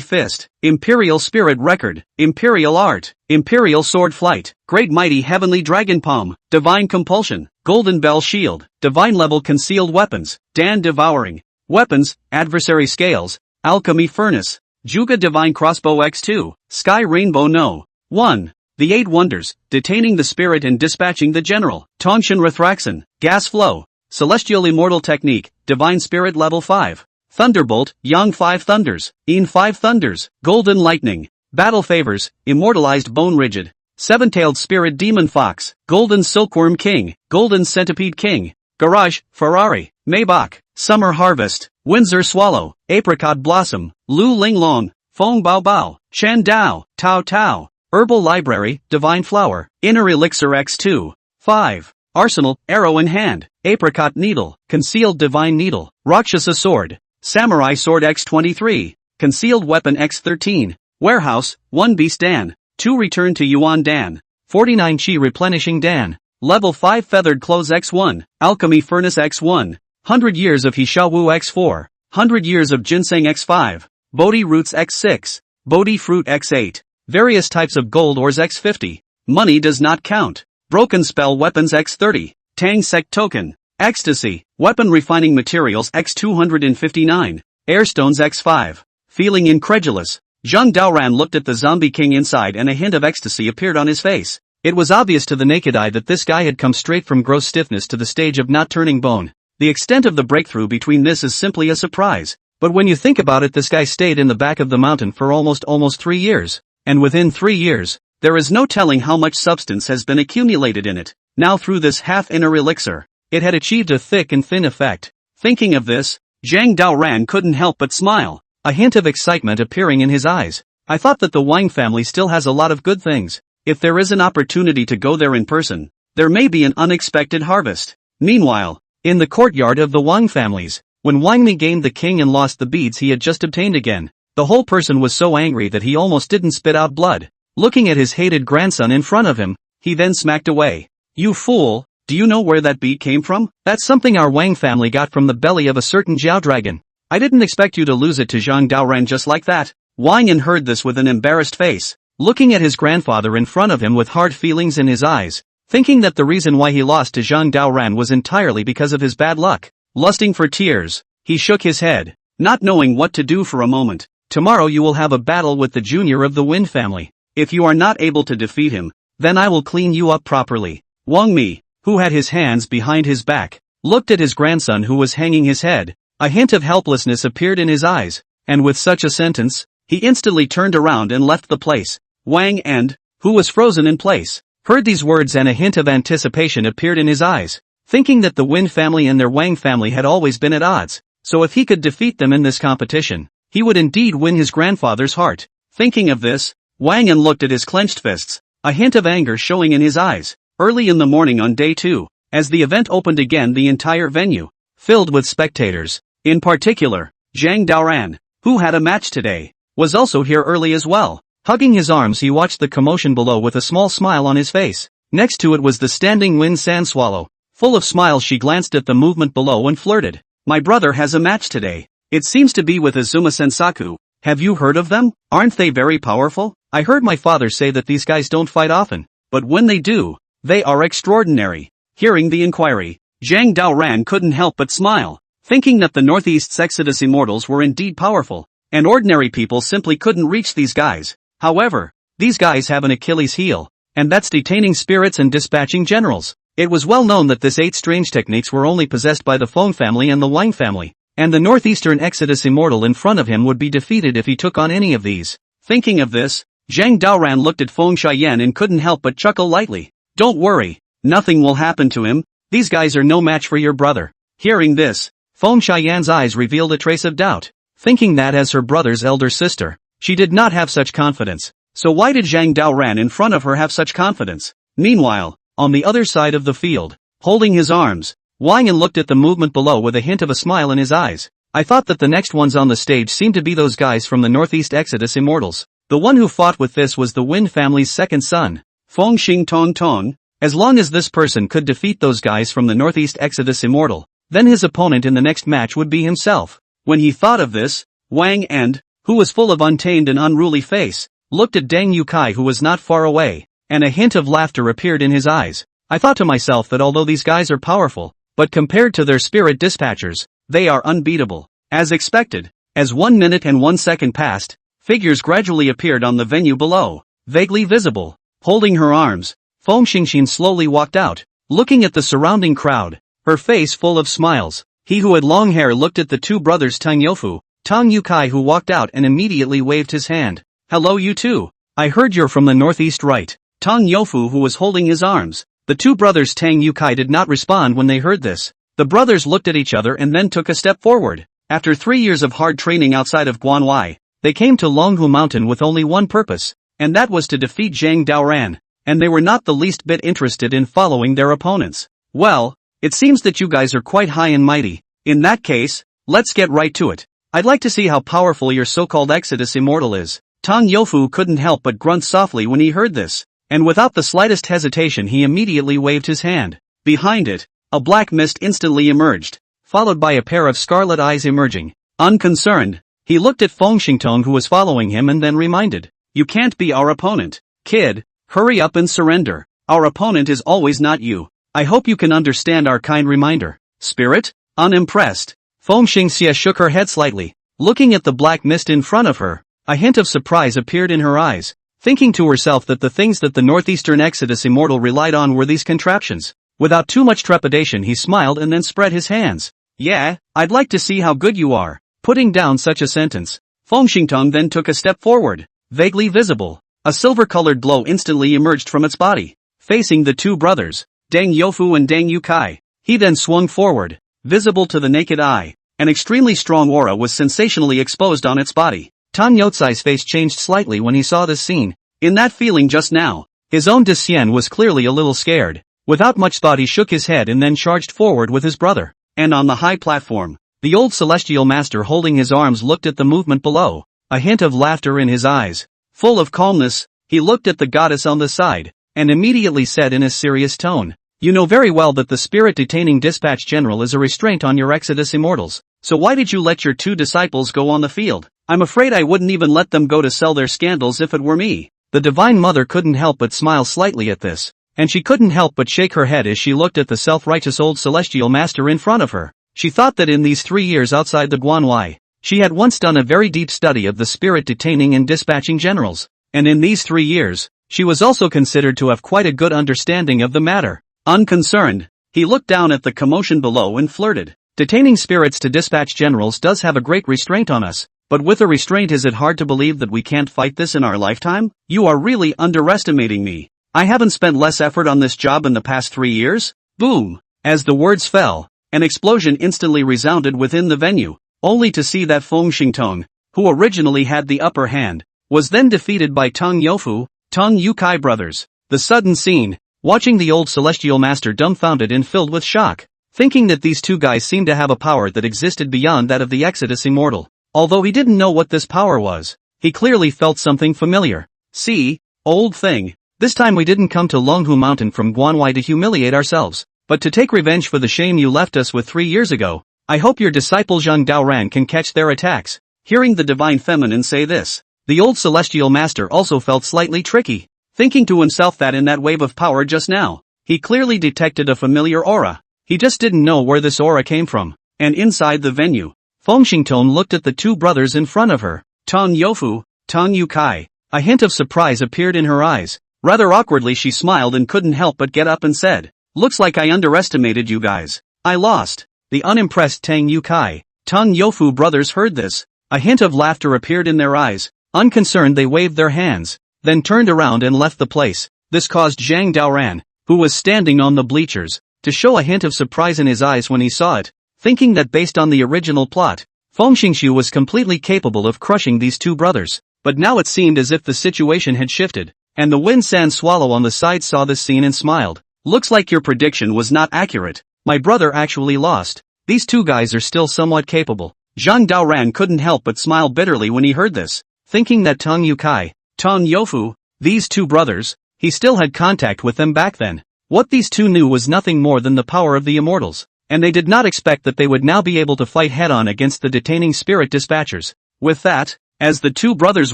[SPEAKER 1] fist, imperial spirit record, imperial art, imperial sword flight, great mighty heavenly dragon palm, divine compulsion, golden bell shield, divine level concealed weapons, Dan devouring, weapons, adversary scales, alchemy furnace, Juga divine crossbow x2, sky rainbow no. 1. The 8 wonders, detaining the spirit and dispatching the general, Tongshan Rathraxon, gas flow, celestial immortal technique, divine spirit level 5. Thunderbolt, Yang 5 thunders, Een 5 thunders, golden lightning, battle favors, immortalized bone rigid, seven-tailed spirit demon fox, golden silkworm king, golden centipede king, garage, Ferrari, Maybach, summer harvest, Windsor swallow, apricot blossom, Lu Ling Long, Fong Bao Bao, Shan Dao, Tao Tao, Herbal Library, Divine Flower, Inner Elixir X2. 5. Arsenal, Arrow in Hand, Apricot Needle, Concealed Divine Needle, Rakshasa Sword, Samurai Sword X23, Concealed Weapon X13, Warehouse, 1 Beast Dan, 2 Return to Yuan Dan, 49 Chi Replenishing Dan, Level 5 Feathered Clothes X1, Alchemy Furnace X1, 100 Years of Hishawu X4, 100 Years of Ginseng X5, Bodhi Roots X6, Bodhi Fruit X8, Various Types of Gold Ores X50, Money Does Not Count, Broken Spell Weapons X30, Tang Sect Token, Ecstasy, Weapon Refining Materials X259, Airstones X5. Feeling incredulous, Zhang Daoran looked at the zombie king inside and a hint of ecstasy appeared on his face. It was obvious to the naked eye that this guy had come straight from gross stiffness to the stage of not turning bone. The extent of the breakthrough between this is simply a surprise. But when you think about it, this guy stayed in the back of the mountain for almost 3 years. And within 3 years, there is no telling how much substance has been accumulated in it. Now through this half-inner elixir, it had achieved a thick and thin effect. Thinking of this, Zhang Daoran couldn't help but smile, a hint of excitement appearing in his eyes. I thought that the Wang family still has a lot of good things. If there is an opportunity to go there in person, there may be an unexpected harvest. Meanwhile, in the courtyard of the Wang families, when Wang Mi gained the king and lost the beads he had just obtained again, the whole person was so angry that he almost didn't spit out blood. Looking at his hated grandson in front of him, he then smacked away. You fool, do you know where that bead came from? That's something our Wang family got from the belly of a certain Jiao dragon. I didn't expect you to lose it to Zhang Daoran just like that. Wang Yan heard this with an embarrassed face, looking at his grandfather in front of him with hard feelings in his eyes, thinking that the reason why he lost to Zhang Daoran was entirely because of his bad luck. Lusting for tears, he shook his head, not knowing what to do for a moment. Tomorrow you will have a battle with the junior of the Wind family. If you are not able to defeat him, then I will clean you up properly. Wang Mi, who had his hands behind his back, looked at his grandson who was hanging his head. A hint of helplessness appeared in his eyes, and with such a sentence, he instantly turned around and left the place. Wang End, who was frozen in place, heard these words and a hint of anticipation appeared in his eyes, thinking that the Wind family and their Wang family had always been at odds, so if he could defeat them in this competition, he would indeed win his grandfather's heart. Thinking of this, Wang An looked at his clenched fists, a hint of anger showing in his eyes. Early in the morning on day 2, as the event opened again, the entire venue, filled with spectators. In particular, Zhang Daoran, who had a match today, was also here early as well. Hugging his arms, he watched the commotion below with a small smile on his face. Next to it was the standing Wind Sand Swallow. Full of smiles, she glanced at the movement below and flirted. My brother has a match today. It seems to be with Azuma Sensaku. Have you heard of them? Aren't they very powerful? I heard my father say that these guys don't fight often, but when they do, they are extraordinary. Hearing the inquiry, Zhang Daoran couldn't help but smile, thinking that the Northeast's Exodus Immortals were indeed powerful, and ordinary people simply couldn't reach these guys. However, these guys have an Achilles heel, and that's detaining spirits and dispatching generals. It was well known that this 8 strange techniques were only possessed by the Feng family and the Wang family, and the Northeastern Exodus Immortal in front of him would be defeated if he took on any of these. Thinking of this, Zhang Daoran looked at Feng Shiyan and couldn't help but chuckle lightly. Don't worry, nothing will happen to him. These guys are no match for your brother. Hearing this, Feng Shiyan's eyes revealed a trace of doubt, thinking that as her brother's elder sister, she did not have such confidence. So why did Zhang Daoran in front of her have such confidence? Meanwhile, on the other side of the field, holding his arms, Wang Yan looked at the movement below with a hint of a smile in his eyes. I thought that the next ones on the stage seemed to be those guys from the Northeast Exodus Immortals. The one who fought with this was the Wind family's second son, Feng Xing Tong Tong. As long as this person could defeat those guys from the Northeast Exodus Immortal, then his opponent in the next match would be himself. When he thought of this, Wang End, who was full of untamed and unruly face, looked at Deng Yukai who was not far away, and a hint of laughter appeared in his eyes. I thought to myself that although these guys are powerful, but compared to their spirit dispatchers, they are unbeatable. As expected, as 1 minute and 1 second passed, figures gradually appeared on the venue below, vaguely visible. Holding her arms, Feng Xingxin slowly walked out, looking at the surrounding crowd, her face full of smiles. He who had long hair looked at the two brothers Tang Youfu, Tang Yukai, who walked out and immediately waved his hand. Hello you two. I heard you're from the Northeast, right? Tang Youfu, who was holding his arms. The two brothers Tang Yukai did not respond when they heard this. The brothers looked at each other and then took a step forward. After 3 years of hard training outside of Guanwei, they came to Longhu Mountain with only one purpose, and that was to defeat Zhang Daoran, and they were not the least bit interested in following their opponents. Well, it seems that you guys are quite high and mighty. In that case, let's get right to it. I'd like to see how powerful your so-called Exodus Immortal is. Tang Youfu couldn't help but grunt softly when he heard this, and without the slightest hesitation he immediately waved his hand. Behind it, a black mist instantly emerged, followed by a pair of scarlet eyes emerging. Unconcerned, he looked at Feng Xingtong who was following him and then reminded, "You can't be our opponent. Kid, hurry up and surrender. Our opponent is always not you. I hope you can understand our kind reminder." Spirit? Unimpressed, Feng Xingxia shook her head slightly, looking at the black mist in front of her. A hint of surprise appeared in her eyes, thinking to herself that the things that the Northeastern Exodus Immortal relied on were these contraptions. Without too much trepidation he smiled and then spread his hands. "Yeah, I'd like to see how good you are." Putting down such a sentence, Feng Xingtong then took a step forward, vaguely visible. A silver-colored glow instantly emerged from its body, facing the two brothers, Deng Youfu and Deng Yukai. He then swung forward, visible to the naked eye. An extremely strong aura was sensationally exposed on its body. Tan Youcai's face changed slightly when he saw this scene. In that feeling just now, his own De Xian was clearly a little scared. Without much thought he shook his head and then charged forward with his brother. And on the high platform, the old celestial master holding his arms looked at the movement below, a hint of laughter in his eyes. Full of calmness, he looked at the goddess on the side, and immediately said in a serious tone, "You know very well that the spirit-detaining dispatch general is a restraint on your Exodus Immortals, so why did you let your two disciples go on the field? I'm afraid I wouldn't even let them go to sell their scandals if it were me." The Divine Mother couldn't help but smile slightly at this, and she couldn't help but shake her head as she looked at the self-righteous old celestial master in front of her. She thought that in these 3 years outside the Guanwei, she had once done a very deep study of the spirit-detaining and dispatching generals, and in these 3 years, she was also considered to have quite a good understanding of the matter. Unconcerned, he looked down at the commotion below and flirted. "Detaining spirits to dispatch generals does have a great restraint on us, but with a restraint is it hard to believe that we can't fight this in our lifetime? You are really underestimating me. I haven't spent less effort on this job in the past 3 years? Boom! As the words fell, an explosion instantly resounded within the venue, only to see that Feng Xingtong, who originally had the upper hand, was then defeated by Tang Youfu, Tang Yukai brothers. The sudden scene, watching the old celestial master dumbfounded and filled with shock, thinking that these two guys seemed to have a power that existed beyond that of the Exodus Immortal. Although he didn't know what this power was, he clearly felt something familiar. "See, old thing, this time we didn't come to Longhu Mountain from Guanwei to humiliate ourselves, but to take revenge for the shame you left us with 3 years ago. I hope your disciple Zhang Daoran can catch their attacks." Hearing the divine feminine say this, the old celestial master also felt slightly tricky, thinking to himself that in that wave of power just now, he clearly detected a familiar aura. He just didn't know where this aura came from. And inside the venue, Feng Xingtong looked at the two brothers in front of her, Tang Youfu, Tang Yukai. A hint of surprise appeared in her eyes. Rather awkwardly she smiled and couldn't help but get up and said, "Looks like I underestimated you guys. I lost." The unimpressed Tang Yukai, Tang Youfu brothers heard this. A hint of laughter appeared in their eyes. Unconcerned they waved their hands, then turned around and left the place. This caused Zhang Daoran, who was standing on the bleachers, to show a hint of surprise in his eyes when he saw it, thinking that based on the original plot, Feng Xingxiu was completely capable of crushing these two brothers. But now it seemed as if the situation had shifted, and the Wind Sand Swallow on the side saw this scene and smiled. "Looks like your prediction was not accurate. My brother actually lost. These two guys are still somewhat capable." Zhang Daoran couldn't help but smile bitterly when he heard this, thinking that Tang Yukai, Tang Youfu, these two brothers, he still had contact with them back then. What these two knew was nothing more than the power of the immortals, and they did not expect that they would now be able to fight head-on against the detaining spirit dispatchers. With that, as the two brothers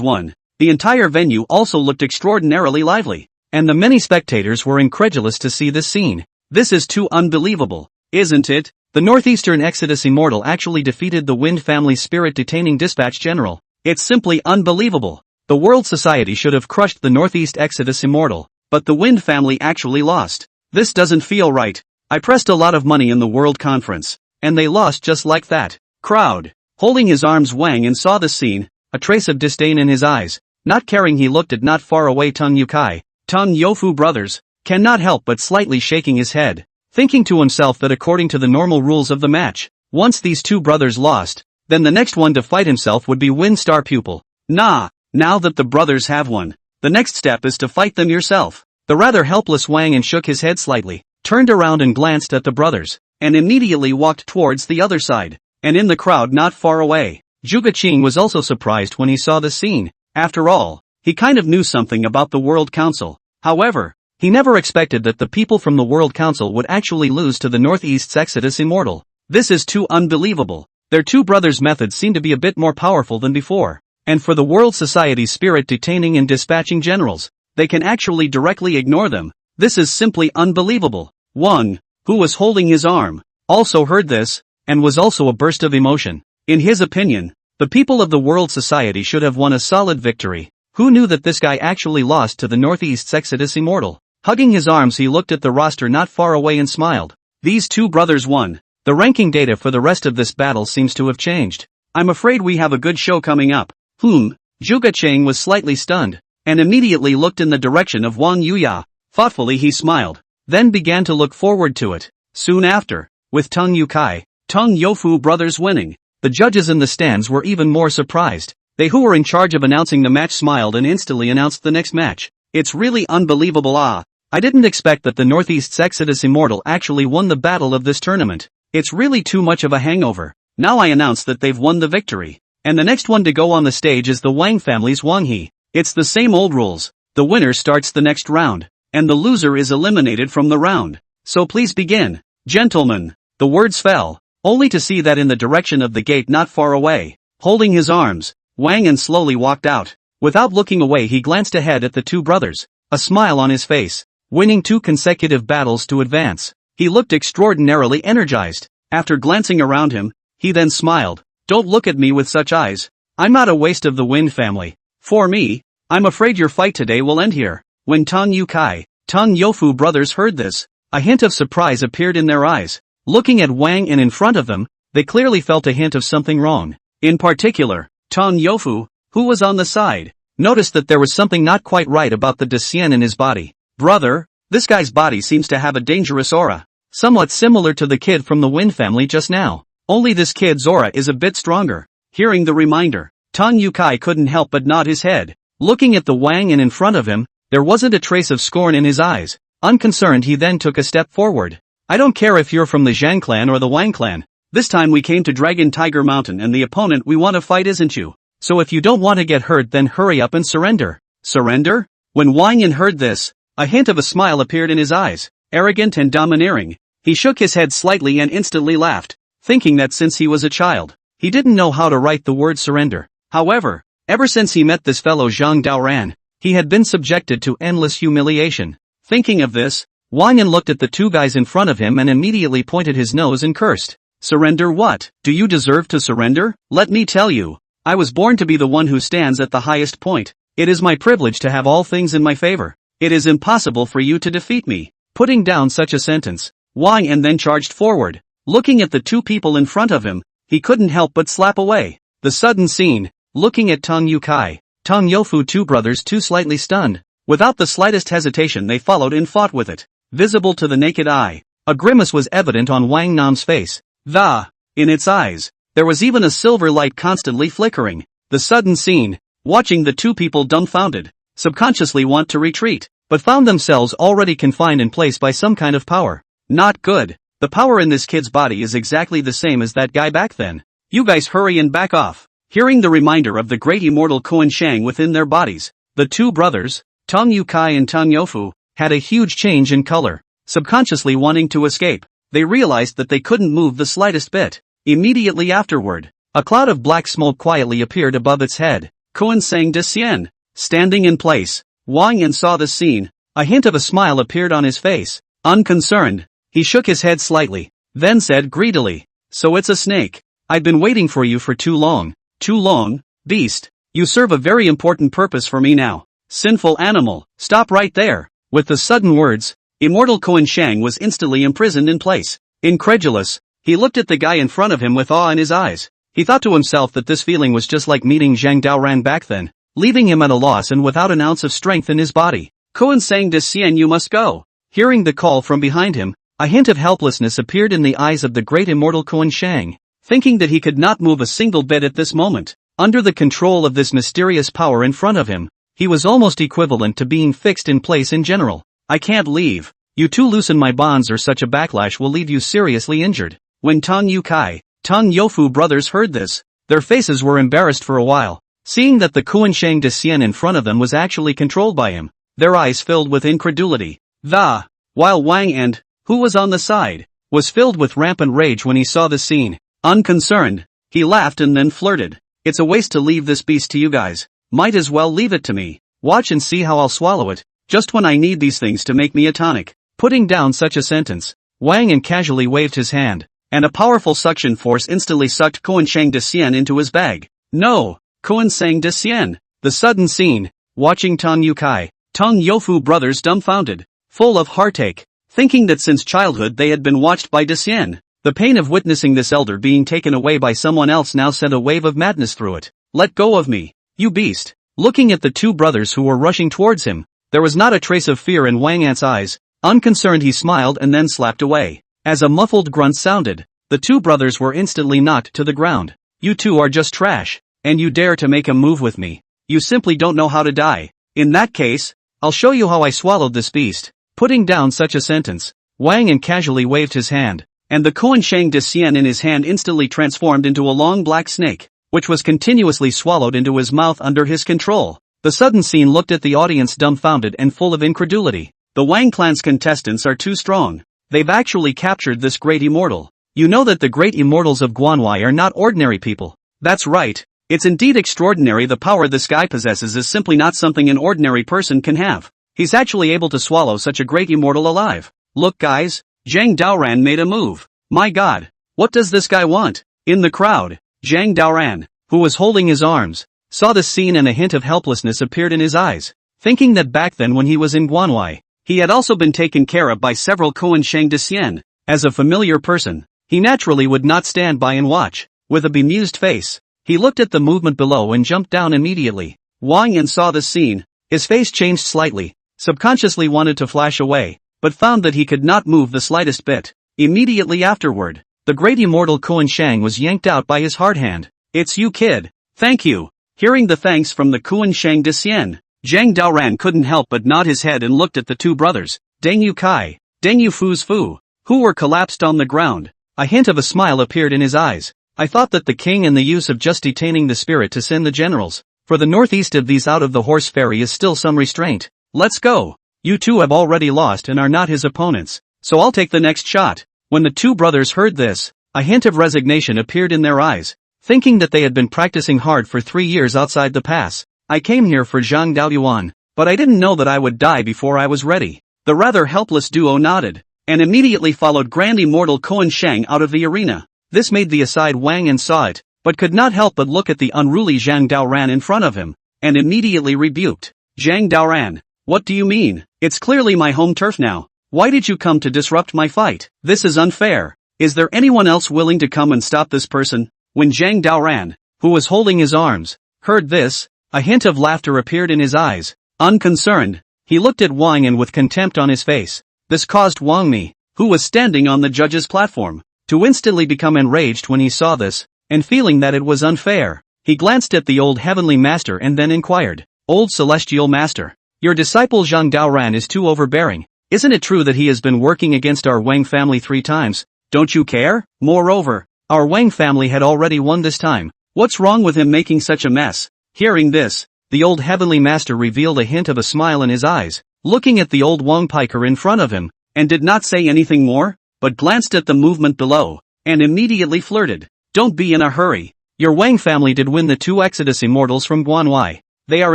[SPEAKER 1] won, the entire venue also looked extraordinarily lively, and the many spectators were incredulous to see this scene. "This is too unbelievable, isn't it? The Northeastern Exodus Immortal actually defeated the Wind Family Spirit Detaining Dispatch General. It's simply unbelievable. The World Society should have crushed the Northeast Exodus Immortal, but the Wind Family actually lost. This doesn't feel right. I pressed a lot of money in the World Conference, and they lost just like that." Crowd, holding his arms Wang and saw the scene, a trace of disdain in his eyes. Not caring he looked at not far away Tang Yukai, Tang Youfu brothers, cannot help but slightly shaking his head, thinking to himself that according to the normal rules of the match, once these two brothers lost, then the next one to fight himself would be Wind Star Pupil. Now that the brothers have won, The next step is to fight them yourself. The rather helpless Wang An shook his head slightly, turned around and glanced at the brothers, and immediately walked towards the other side. And in the crowd not far away, Zhuge Qing was also surprised when he saw the scene. After all, he kind of knew something about the World Council. However, he never expected that the people from the World Council would actually lose to the Northeast's Exodus Immortal. This is too unbelievable. Their two brothers' methods seem to be a bit more powerful than before. And for the World Society's spirit detaining and dispatching generals, they can actually directly ignore them. This is simply unbelievable. Wang, who was holding his arm, also heard this, and was also a burst of emotion. In his opinion, the people of the World Society should have won a solid victory. Who knew that this guy actually lost to the Northeast's Exodus Immortal? Hugging his arms, he looked at the roster not far away and smiled. These two brothers won. The ranking data for the rest of this battle seems to have changed. I'm afraid we have a good show coming up. Zhuge Qing was slightly stunned, and immediately looked in the direction of Wang Yuya. Thoughtfully he smiled, then began to look forward to it. Soon after, with Teng Yukai, Teng Youfu brothers winning, the judges in the stands were even more surprised. They who were in charge of announcing the match smiled and instantly announced the next match. It's really unbelievable. I didn't expect that the Northeast's Exodus Immortal actually won the battle of this tournament. It's really too much of a hangover. Now I announce that they've won the victory. And the next one to go on the stage is the Wang family's Wang He. It's the same old rules. The winner starts the next round, and the loser is eliminated from the round. So please begin. Gentlemen. The words fell, only to see that in the direction of the gate not far away, holding his arms, Wang An slowly walked out. Without looking away he glanced ahead at the two brothers, a smile on his face. Winning 2 consecutive battles to advance, he looked extraordinarily energized. After glancing around him, he then smiled. Don't look at me with such eyes. I'm not a waste of the Wind family. For me, I'm afraid your fight today will end here. When Teng Yukai, Teng Youfu brothers heard this, a hint of surprise appeared in their eyes. Looking at Wang An in front of them, they clearly felt a hint of something wrong. In particular, Teng Youfu, who was on the side, noticed that there was something not quite right about the Decian in his body. Brother, this guy's body seems to have a dangerous aura. Somewhat similar to the kid from the Wind family just now. Only this kid's aura is a bit stronger. Hearing the reminder, Teng Yukai couldn't help but nod his head. Looking at the Wang An in front of him, there wasn't a trace of scorn in his eyes. Unconcerned, he then took a step forward. I don't care if you're from the Zhang clan or the Wang clan. This time we came to Dragon Tiger Mountain and the opponent we want to fight isn't you. So if you don't want to get hurt, then hurry up and surrender. Surrender? When Wang An heard this, a hint of a smile appeared in his eyes. Arrogant and domineering, he shook his head slightly and instantly laughed, thinking that since he was a child, he didn't know how to write the word surrender. However, ever since he met this fellow Zhang Daoran, he had been subjected to endless humiliation. Thinking of this, Wang An looked at the two guys in front of him and immediately pointed his nose and cursed. Surrender what? Do you deserve to surrender? Let me tell you, I was born to be the one who stands at the highest point. It is my privilege to have all things in my favor. It is impossible for you to defeat me. Putting down such a sentence, Wang An then charged forward. Looking at the two people in front of him, he couldn't help but slap away. The sudden scene, looking at Teng Yukai, Teng Youfu, two brothers too slightly stunned. Without the slightest hesitation they followed and fought with it. Visible to the naked eye, a grimace was evident on Wang Nam's face. In its eyes, there was even a silver light constantly flickering. The sudden scene, watching the two people dumbfounded, subconsciously want to retreat, but found themselves already confined in place by some kind of power. Not good. The power in this kid's body is exactly the same as that guy back then. You guys hurry and back off. Hearing the reminder of the great immortal Kuan Shang within their bodies, the two brothers, Teng Yukai and Teng Youfu, had a huge change in color. Subconsciously wanting to escape, they realized that they couldn't move the slightest bit. Immediately afterward, a cloud of black smoke quietly appeared above its head. Kuan Shang de Xian. Standing in place, Wang An saw the scene. A hint of a smile appeared on his face. Unconcerned, he shook his head slightly, then said greedily, "So it's a snake. I've been waiting for you for too long." "Too long, beast. You serve a very important purpose for me now. Sinful animal, stop right there." With the sudden words, immortal Kuan Shang was instantly imprisoned in place. Incredulous, he looked at the guy in front of him with awe in his eyes. He thought to himself that this feeling was just like meeting Zhang Daoran back then, leaving him at a loss and without an ounce of strength in his body. Kuan Shang de Xian, you must go. Hearing the call from behind him, a hint of helplessness appeared in the eyes of the great immortal Kuan Shang. Thinking that he could not move a single bit at this moment, under the control of this mysterious power in front of him, He was almost equivalent to being fixed in place in general. I can't leave. You two loosen my bonds or such a backlash will leave you seriously injured. When Tong Yukai, Tong Yofu brothers heard this, their faces were embarrassed for a while. Seeing that the Kuansheng de Xian in front of them was actually controlled by him, their eyes filled with incredulity. While Wang and, who was on the side, was filled with rampant rage when he saw the scene. Unconcerned, he laughed and then flirted. It's a waste to leave this beast to you guys. Might as well leave it to me. Watch and see how I'll swallow it, just when I need these things to make me a tonic. Putting down such a sentence, Wang and casually waved his hand, and a powerful suction force instantly sucked Kuansheng de Xian into his bag. No! Kuansheng de Xian! The sudden scene, watching Tong Yukai, Tong Yofu brothers dumbfounded, full of heartache, thinking that since childhood they had been watched by de Xian. The pain of witnessing this elder being taken away by someone else now sent a wave of madness through it. Let go of me, you beast! Looking at the two brothers who were rushing towards him, there was not a trace of fear in Wang An's eyes. Unconcerned he smiled and then slapped away. As a muffled grunt sounded, the two brothers were instantly knocked to the ground. You two are just trash, and you dare to make a move with me. You simply don't know how to die. In that case, I'll show you how I swallowed this beast. Putting down such a sentence, Wang An casually waved his hand, and the Kuansheng de Xian in his hand instantly transformed into a long black snake, which was continuously swallowed into his mouth under his control. The sudden scene looked at the audience dumbfounded and full of incredulity. The Wang clan's contestants are too strong. They've actually captured this great immortal. You know that the great immortals of Guanwai are not ordinary people. That's right. It's indeed extraordinary. The power this guy possesses is simply not something an ordinary person can have. He's actually able to swallow such a great immortal alive. Look guys, Zhang Daoran made a move. My god, what does this guy want? In the crowd, Zhang Daoran, who was holding his arms, saw the scene and a hint of helplessness appeared in his eyes, thinking that back then when he was in Guanwai, he had also been taken care of by several Kuansheng de Xian. As a familiar person, he naturally would not stand by and watch. With a bemused face, he looked at the movement below and jumped down immediately. Wang Yan saw the scene. His face changed slightly, subconsciously wanted to flash away, but found that he could not move the slightest bit. Immediately afterward, the great immortal Kuansheng was yanked out by his hard hand. It's you kid. Thank you. Hearing the thanks from the Kuansheng de Xian, Zhang Daoran couldn't help but nod his head and looked at the two brothers, Deng Yukai, Deng Yufu's Fu, who were collapsed on the ground. A hint of a smile appeared in his eyes. I thought that the king and the use of just detaining the spirit to send the generals for the northeast of these out of the horse ferry is still some restraint. Let's go. You two have already lost and are not his opponents, so I'll take the next shot. When the two brothers heard this, a hint of resignation appeared in their eyes, thinking that they had been practicing hard for 3 years outside the pass. I came here for Zhang Daoyuan, but I didn't know that I would die before I was ready. The rather helpless duo nodded, and immediately followed Grand Immortal Kuansheng out of the arena. This made the aside Wang and saw it, but could not help but look at the unruly Zhang Daoran in front of him, and immediately rebuked. Zhang Daoran, what do you mean? It's clearly my home turf now. Why did you come to disrupt my fight? This is unfair. Is there anyone else willing to come and stop this person? When Zhang Daoran, who was holding his arms, heard this, a hint of laughter appeared in his eyes. Unconcerned, he looked at Wang Yan with contempt on his face. This caused Wang Mi, who was standing on the judge's platform, to instantly become enraged when he saw this, and feeling that it was unfair, he glanced at the old heavenly master and then inquired, Old celestial master, your disciple Zhang Daoran is too overbearing. Isn't it true that he has been working against our Wang family 3 times? Don't you care? Moreover, our Wang family had already won this time. What's wrong with him making such a mess? Hearing this, the old heavenly master revealed a hint of a smile in his eyes, looking at the old Wang piker in front of him, and did not say anything more, but glanced at the movement below, and immediately flirted. Don't be in a hurry. Your Wang family did win the 2 Exodus Immortals from Guanwai. They are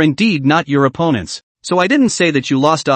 [SPEAKER 1] indeed not your opponents, so I didn't say that you lost.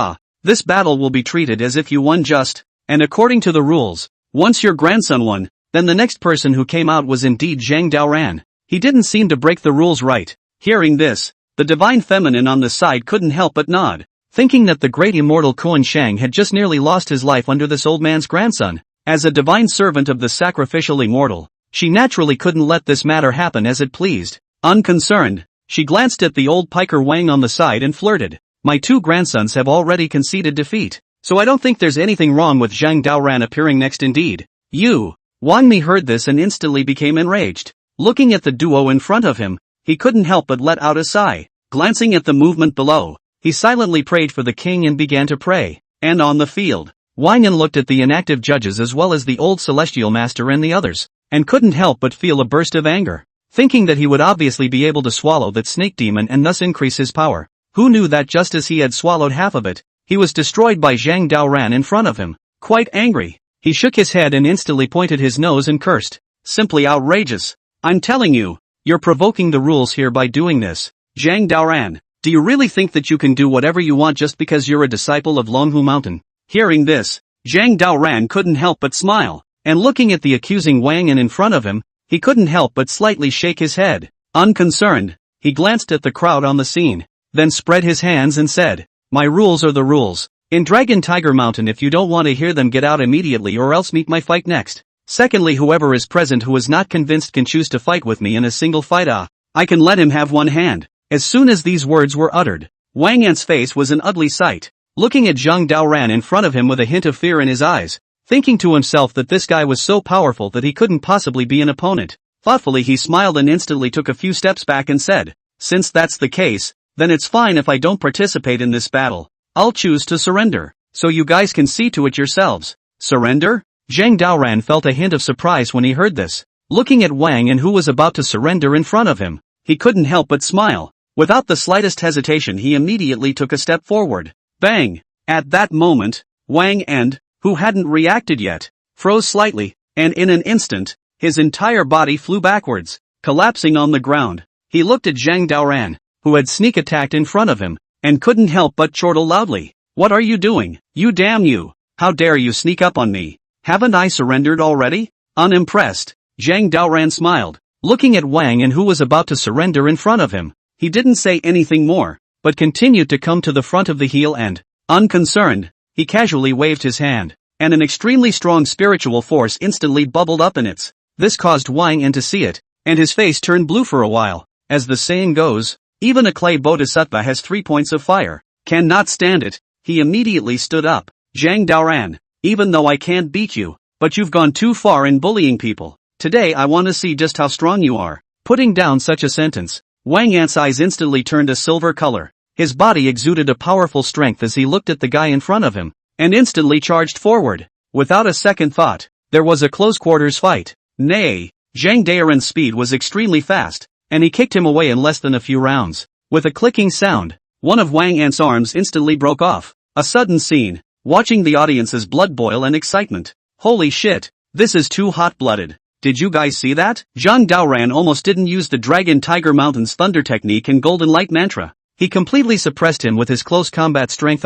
[SPEAKER 1] This battle will be treated as if you won just, and according to the rules, once your grandson won, then the next person who came out was indeed Zhang Daoran. He didn't seem to break the rules right. Hearing this, the divine feminine on the side couldn't help but nod, thinking that the great immortal Kuansheng had just nearly lost his life under this old man's grandson. As a divine servant of the sacrificial immortal, she naturally couldn't let this matter happen as it pleased. Unconcerned, she glanced at the old piker Wang on the side and flirted. My 2 grandsons have already conceded defeat, so I don't think there's anything wrong with Zhang Daoran appearing next indeed. You! Wang Mi heard this and instantly became enraged. Looking at the duo in front of him, he couldn't help but let out a sigh. Glancing at the movement below, he silently prayed for the king and began to pray. And on the field, Wang An looked at the inactive judges as well as the old celestial master and the others, and couldn't help but feel a burst of anger, thinking that he would obviously be able to swallow that snake demon and thus increase his power. Who knew that just as he had swallowed half of it, he was destroyed by Zhang Daoran in front of him. Quite angry, he shook his head and instantly pointed his nose and cursed. Simply outrageous. I'm telling you, you're provoking the rules here by doing this. Zhang Daoran, do you really think that you can do whatever you want just because you're a disciple of Longhu Mountain? Hearing this, Zhang Daoran couldn't help but smile, and looking at the accusing Wang An in front of him, he couldn't help but slightly shake his head. Unconcerned, he glanced at the crowd on the scene, then spread his hands and said, my rules are the rules. In Dragon Tiger Mountain, if you don't want to hear them, get out immediately or else meet my fight next. Secondly, whoever is present who is not convinced can choose to fight with me in a single fight. I can let him have one hand. As soon as these words were uttered, Wang An's face was an ugly sight, looking at Zhang Daoran in front of him with a hint of fear in his eyes, thinking to himself that this guy was so powerful that he couldn't possibly be an opponent. Thoughtfully he smiled and instantly took a few steps back and said, since that's the case, then it's fine if I don't participate in this battle. I'll choose to surrender, so you guys can see to it yourselves. Surrender? Zhang Daoran felt a hint of surprise when he heard this. Looking at Wang An who was about to surrender in front of him, he couldn't help but smile. Without the slightest hesitation he immediately took a step forward. Bang! At that moment, Wang An, who hadn't reacted yet, froze slightly, and in an instant, his entire body flew backwards, collapsing on the ground. He looked at Zhang Daoran, who had sneak attacked in front of him, and couldn't help but chortle loudly. What are you doing? You damn you! How dare you sneak up on me? Haven't I surrendered already? Unimpressed, Zhang Daoran smiled, looking at Wang An who was about to surrender in front of him. He didn't say anything more, but continued to come to the front of the heel and, unconcerned, he casually waved his hand, and an extremely strong spiritual force instantly bubbled up in it. This caused Wang An to see it, and his face turned blue for a while. As the saying goes, even a clay bodhisattva has 3 points of fire. Cannot stand it. He immediately stood up. Zhang Daoran, even though I can't beat you, but you've gone too far in bullying people. Today I want to see just how strong you are. Putting down such a sentence, Wang An's eyes instantly turned a silver color. His body exuded a powerful strength as he looked at the guy in front of him, and instantly charged forward. Without a second thought, there was a close-quarters fight. Nay, Zhang Daoran's speed was extremely fast, and he kicked him away in less than a few rounds. With a clicking sound, one of Wang An's arms instantly broke off. A sudden scene, watching the audience's blood boil in excitement. Holy shit, this is too hot-blooded. Did you guys see that? Zhang Daoran almost didn't use the Dragon Tiger Mountain's thunder technique and golden light mantra. He completely suppressed him with his close combat strength.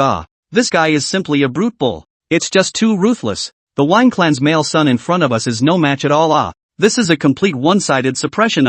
[SPEAKER 1] This guy is simply a brute bull. It's just too ruthless. The Wang clan's male son in front of us is no match at all. This is a complete one-sided suppression.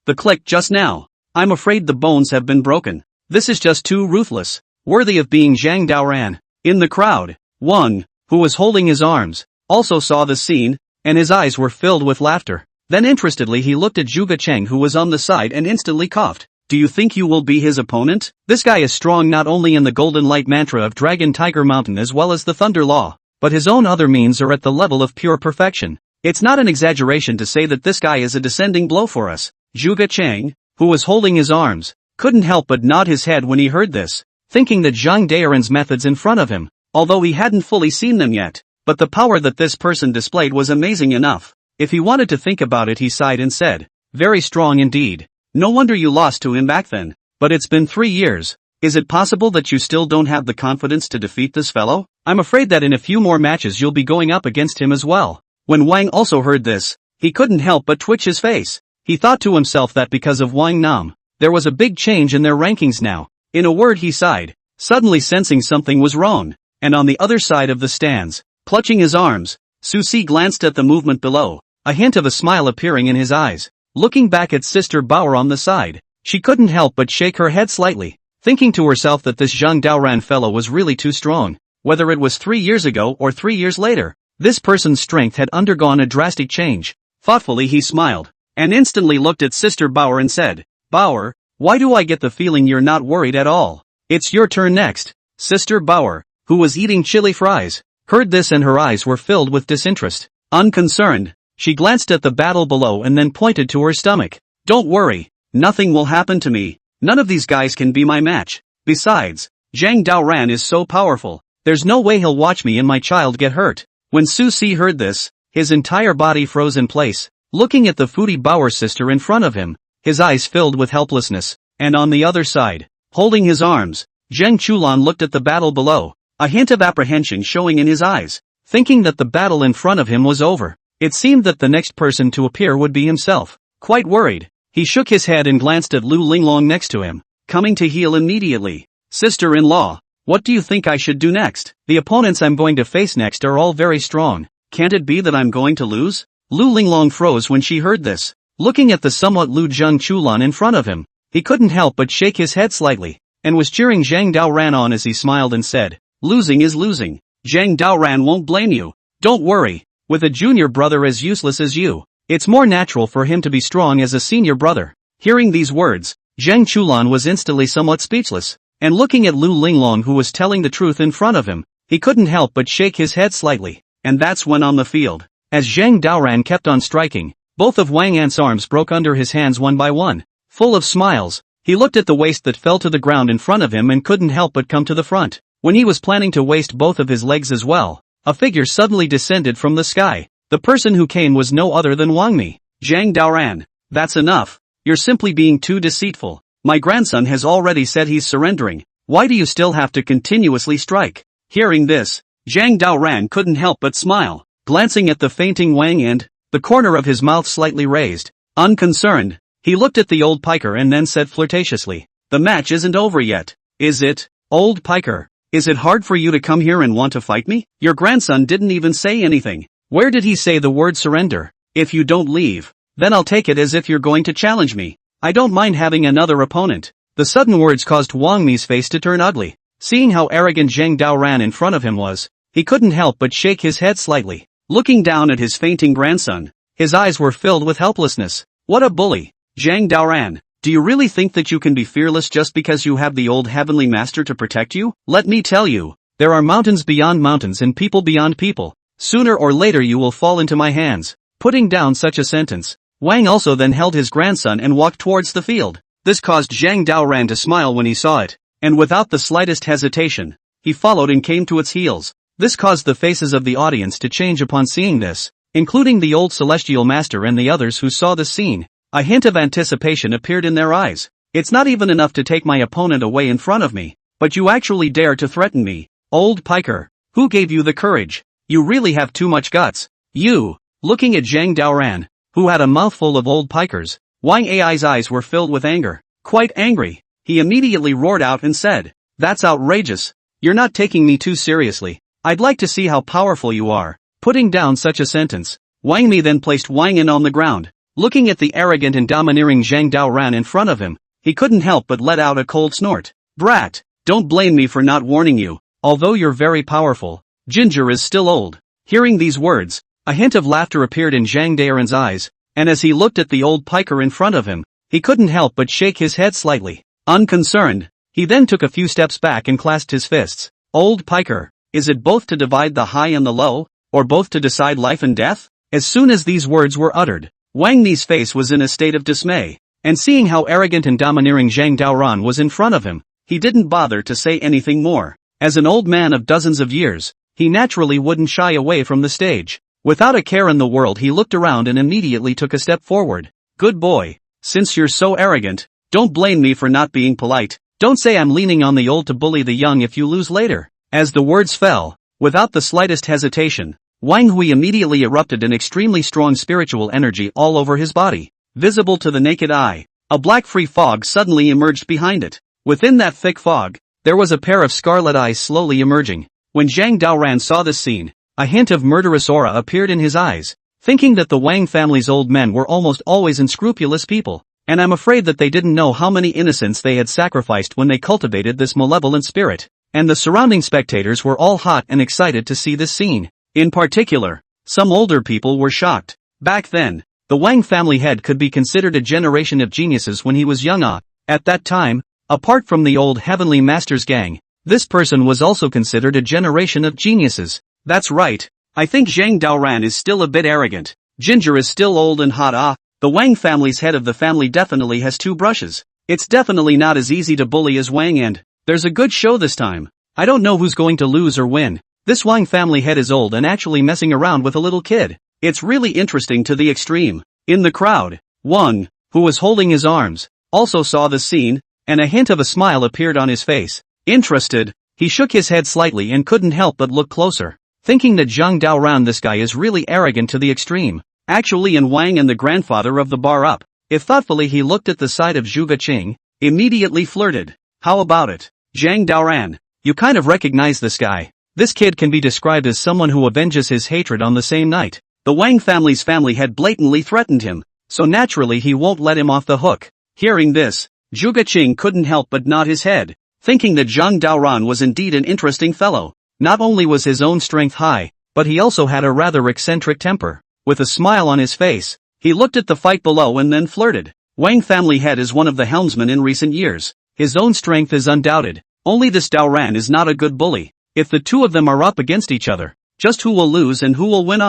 [SPEAKER 1] The click just now. I'm afraid the bones have been broken. This is just too ruthless. Worthy of being Zhang Daoran. In the crowd, Wang, who was holding his arms, also saw the scene, and his eyes were filled with laughter. Then interestedly he looked at Zhuge Cheng who was on the side and instantly coughed. Do you think you will be his opponent? This guy is strong not only in the golden light mantra of Dragon Tiger Mountain as well as the thunder law, but his own other means are at the level of pure perfection. It's not an exaggeration to say that this guy is a descending blow for us. Zhuge Cheng, who was holding his arms, couldn't help but nod his head when he heard this, thinking that Zhang Daoran's methods in front of him, although he hadn't fully seen them yet, but the power that this person displayed was amazing enough. If he wanted to think about it, he sighed and said, very strong indeed. No wonder you lost to him back then. But it's been 3 years. Is it possible that you still don't have the confidence to defeat this fellow? I'm afraid that in a few more matches you'll be going up against him as well. When Wang also heard this, he couldn't help but twitch his face. He thought to himself that because of Wang Nam, there was a big change in their rankings now. In a word, he sighed, suddenly sensing something was wrong. And on the other side of the stands, clutching his arms, Su Si glanced at the movement below, a hint of a smile appearing in his eyes. Looking back at Sister Bauer on the side, she couldn't help but shake her head slightly, thinking to herself that this Zhang Daoran fellow was really too strong. Whether it was 3 years ago or 3 years later, this person's strength had undergone a drastic change. Thoughtfully he smiled, and instantly looked at Sister Bauer and said, Bauer, why do I get the feeling you're not worried at all? It's your turn next. Sister Bauer, who was eating chili fries, heard this and her eyes were filled with disinterest. Unconcerned, she glanced at the battle below and then pointed to her stomach. Don't worry, nothing will happen to me. None of these guys can be my match. Besides, Zhang Daoran is so powerful. There's no way he'll watch me and my child get hurt. When Su Si heard this, his entire body froze in place, looking at the Foodie Bauer sister in front of him, his eyes filled with helplessness, and on the other side, holding his arms, Zheng Chulan looked at the battle below, a hint of apprehension showing in his eyes, thinking that the battle in front of him was over. It seemed that the next person to appear would be himself. Quite worried, he shook his head and glanced at Lu Linglong next to him, coming to heel immediately. Sister-in-law, what do you think I should do next? The opponents I'm going to face next are all very strong. Can't it be that I'm going to lose? Lu Linglong froze when she heard this. Looking at the somewhat Lu Zheng Chulan in front of him, he couldn't help but shake his head slightly, and was cheering Zhang Daoran on as he smiled and said, losing is losing. Zhang Daoran won't blame you. Don't worry, with a junior brother as useless as you, it's more natural for him to be strong as a senior brother. Hearing these words, Zheng Chulan was instantly somewhat speechless, and looking at Lu Linglong who was telling the truth in front of him, he couldn't help but shake his head slightly, and that's when on the field, as Zhang Daoran kept on striking, both of Wang Ant's arms broke under his hands one by one. Full of smiles, he looked at the waist that fell to the ground in front of him and couldn't help but come to the front. When he was planning to waste both of his legs as well, a figure suddenly descended from the sky. The person who came was no other than Wang Mi. Zhang Daoran, that's enough. You're simply being too deceitful. My grandson has already said he's surrendering. Why do you still have to continuously strike? Hearing this, Zhang Daoran couldn't help but smile, glancing at the fainting Wang and, the corner of his mouth slightly raised. Unconcerned, he looked at the old piker and then said flirtatiously, the match isn't over yet, is it, old piker? Is it hard for you to come here and want to fight me? Your grandson didn't even say anything. Where did he say the word surrender? If you don't leave, then I'll take it as if you're going to challenge me. I don't mind having another opponent. The sudden words caused Wang Mi's face to turn ugly. Seeing how arrogant Zhang Daoran in front of him was, he couldn't help but shake his head slightly. Looking down at his fainting grandson, his eyes were filled with helplessness. What a bully. Zhang Daoran, do you really think that you can be fearless just because you have the old heavenly master to protect you? Let me tell you, there are mountains beyond mountains and people beyond people. Sooner or later you will fall into my hands. Putting down such a sentence, Wang also then held his grandson and walked towards the field. This caused Zhang Daoran to smile when he saw it, and without the slightest hesitation, he followed and came to its heels. This caused the faces of the audience to change upon seeing this, including the old celestial master and the others who saw the scene. A hint of anticipation appeared in their eyes. It's not even enough to take my opponent away in front of me, but you actually dare to threaten me, old piker. Who gave you the courage? You really have too much guts. You. Looking at Zhang Daoran, who had a mouthful of old pikers, Wang Ai's eyes were filled with anger. Quite angry, he immediately roared out and said, that's outrageous. You're not taking me too seriously. I'd like to see how powerful you are. Putting down such a sentence, Wang Mi then placed Wang An on the ground. Looking at the arrogant and domineering Zhang Daoran in front of him, he couldn't help but let out a cold snort. Brat, don't blame me for not warning you. Although you're very powerful, Ginger is still old. Hearing these words, a hint of laughter appeared in Zhang Daoran's eyes, and as he looked at the old piker in front of him, he couldn't help but shake his head slightly. Unconcerned, he then took a few steps back and clasped his fists. Old piker, is it both to divide the high and the low, or both to decide life and death? As soon as these words were uttered, Wang Mi's face was in a state of dismay, and seeing how arrogant and domineering Zhang Daoran was in front of him, he didn't bother to say anything more. As an old man of dozens of years, he naturally wouldn't shy away from the stage. Without a care in the world he looked around and immediately took a step forward. Good boy, since you're so arrogant, don't blame me for not being polite. Don't say I'm leaning on the old to bully the young if you lose later. As the words fell, without the slightest hesitation, Wang Hui immediately erupted an extremely strong spiritual energy all over his body. Visible to the naked eye, a black free fog suddenly emerged behind it. Within that thick fog, there was a pair of scarlet eyes slowly emerging. When Zhang Daoran saw this scene, a hint of murderous aura appeared in his eyes, thinking that the Wang family's old men were almost always unscrupulous people, and I'm afraid that they didn't know how many innocents they had sacrificed when they cultivated this malevolent spirit. And the surrounding spectators were all hot and excited to see this scene. In particular, some older people were shocked. Back then, the Wang family head could be considered a generation of geniuses when he was young. At that time, apart from the old Heavenly Masters gang, this person was also considered a generation of geniuses. That's right, I think Zhang Daoran is still a bit arrogant. Ginger is still old and hot. The Wang family's head of the family definitely has two brushes. It's definitely not as easy to bully as Wang, and there's a good show this time. I don't know who's going to lose or win. This Wang family head is old and actually messing around with a little kid. It's really interesting to the extreme. In the crowd, Wang, who was holding his arms, also saw the scene, and a hint of a smile appeared on his face. Interested, he shook his head slightly and couldn't help but look closer, thinking that Zhang Daoran, this guy is really arrogant to the extreme. Actually, and Wang and the grandfather of the bar up. If thoughtfully he looked at the side of Zhuge Qing, immediately flirted. How about it, Zhang Daoran? You kind of recognize this guy. This kid can be described as someone who avenges his hatred on the same night. The Wang family's family had blatantly threatened him, so naturally he won't let him off the hook. Hearing this, Zhuge Qing couldn't help but nod his head, thinking that Zhang Daoran was indeed an interesting fellow. Not only was his own strength high, but he also had a rather eccentric temper. With a smile on his face, he looked at the fight below and then flirted. Wang family head is one of the helmsmen in recent years. His own strength is undoubted. Only this Daoran is not a good bully. If the two of them are up against each other, just who will lose and who will win?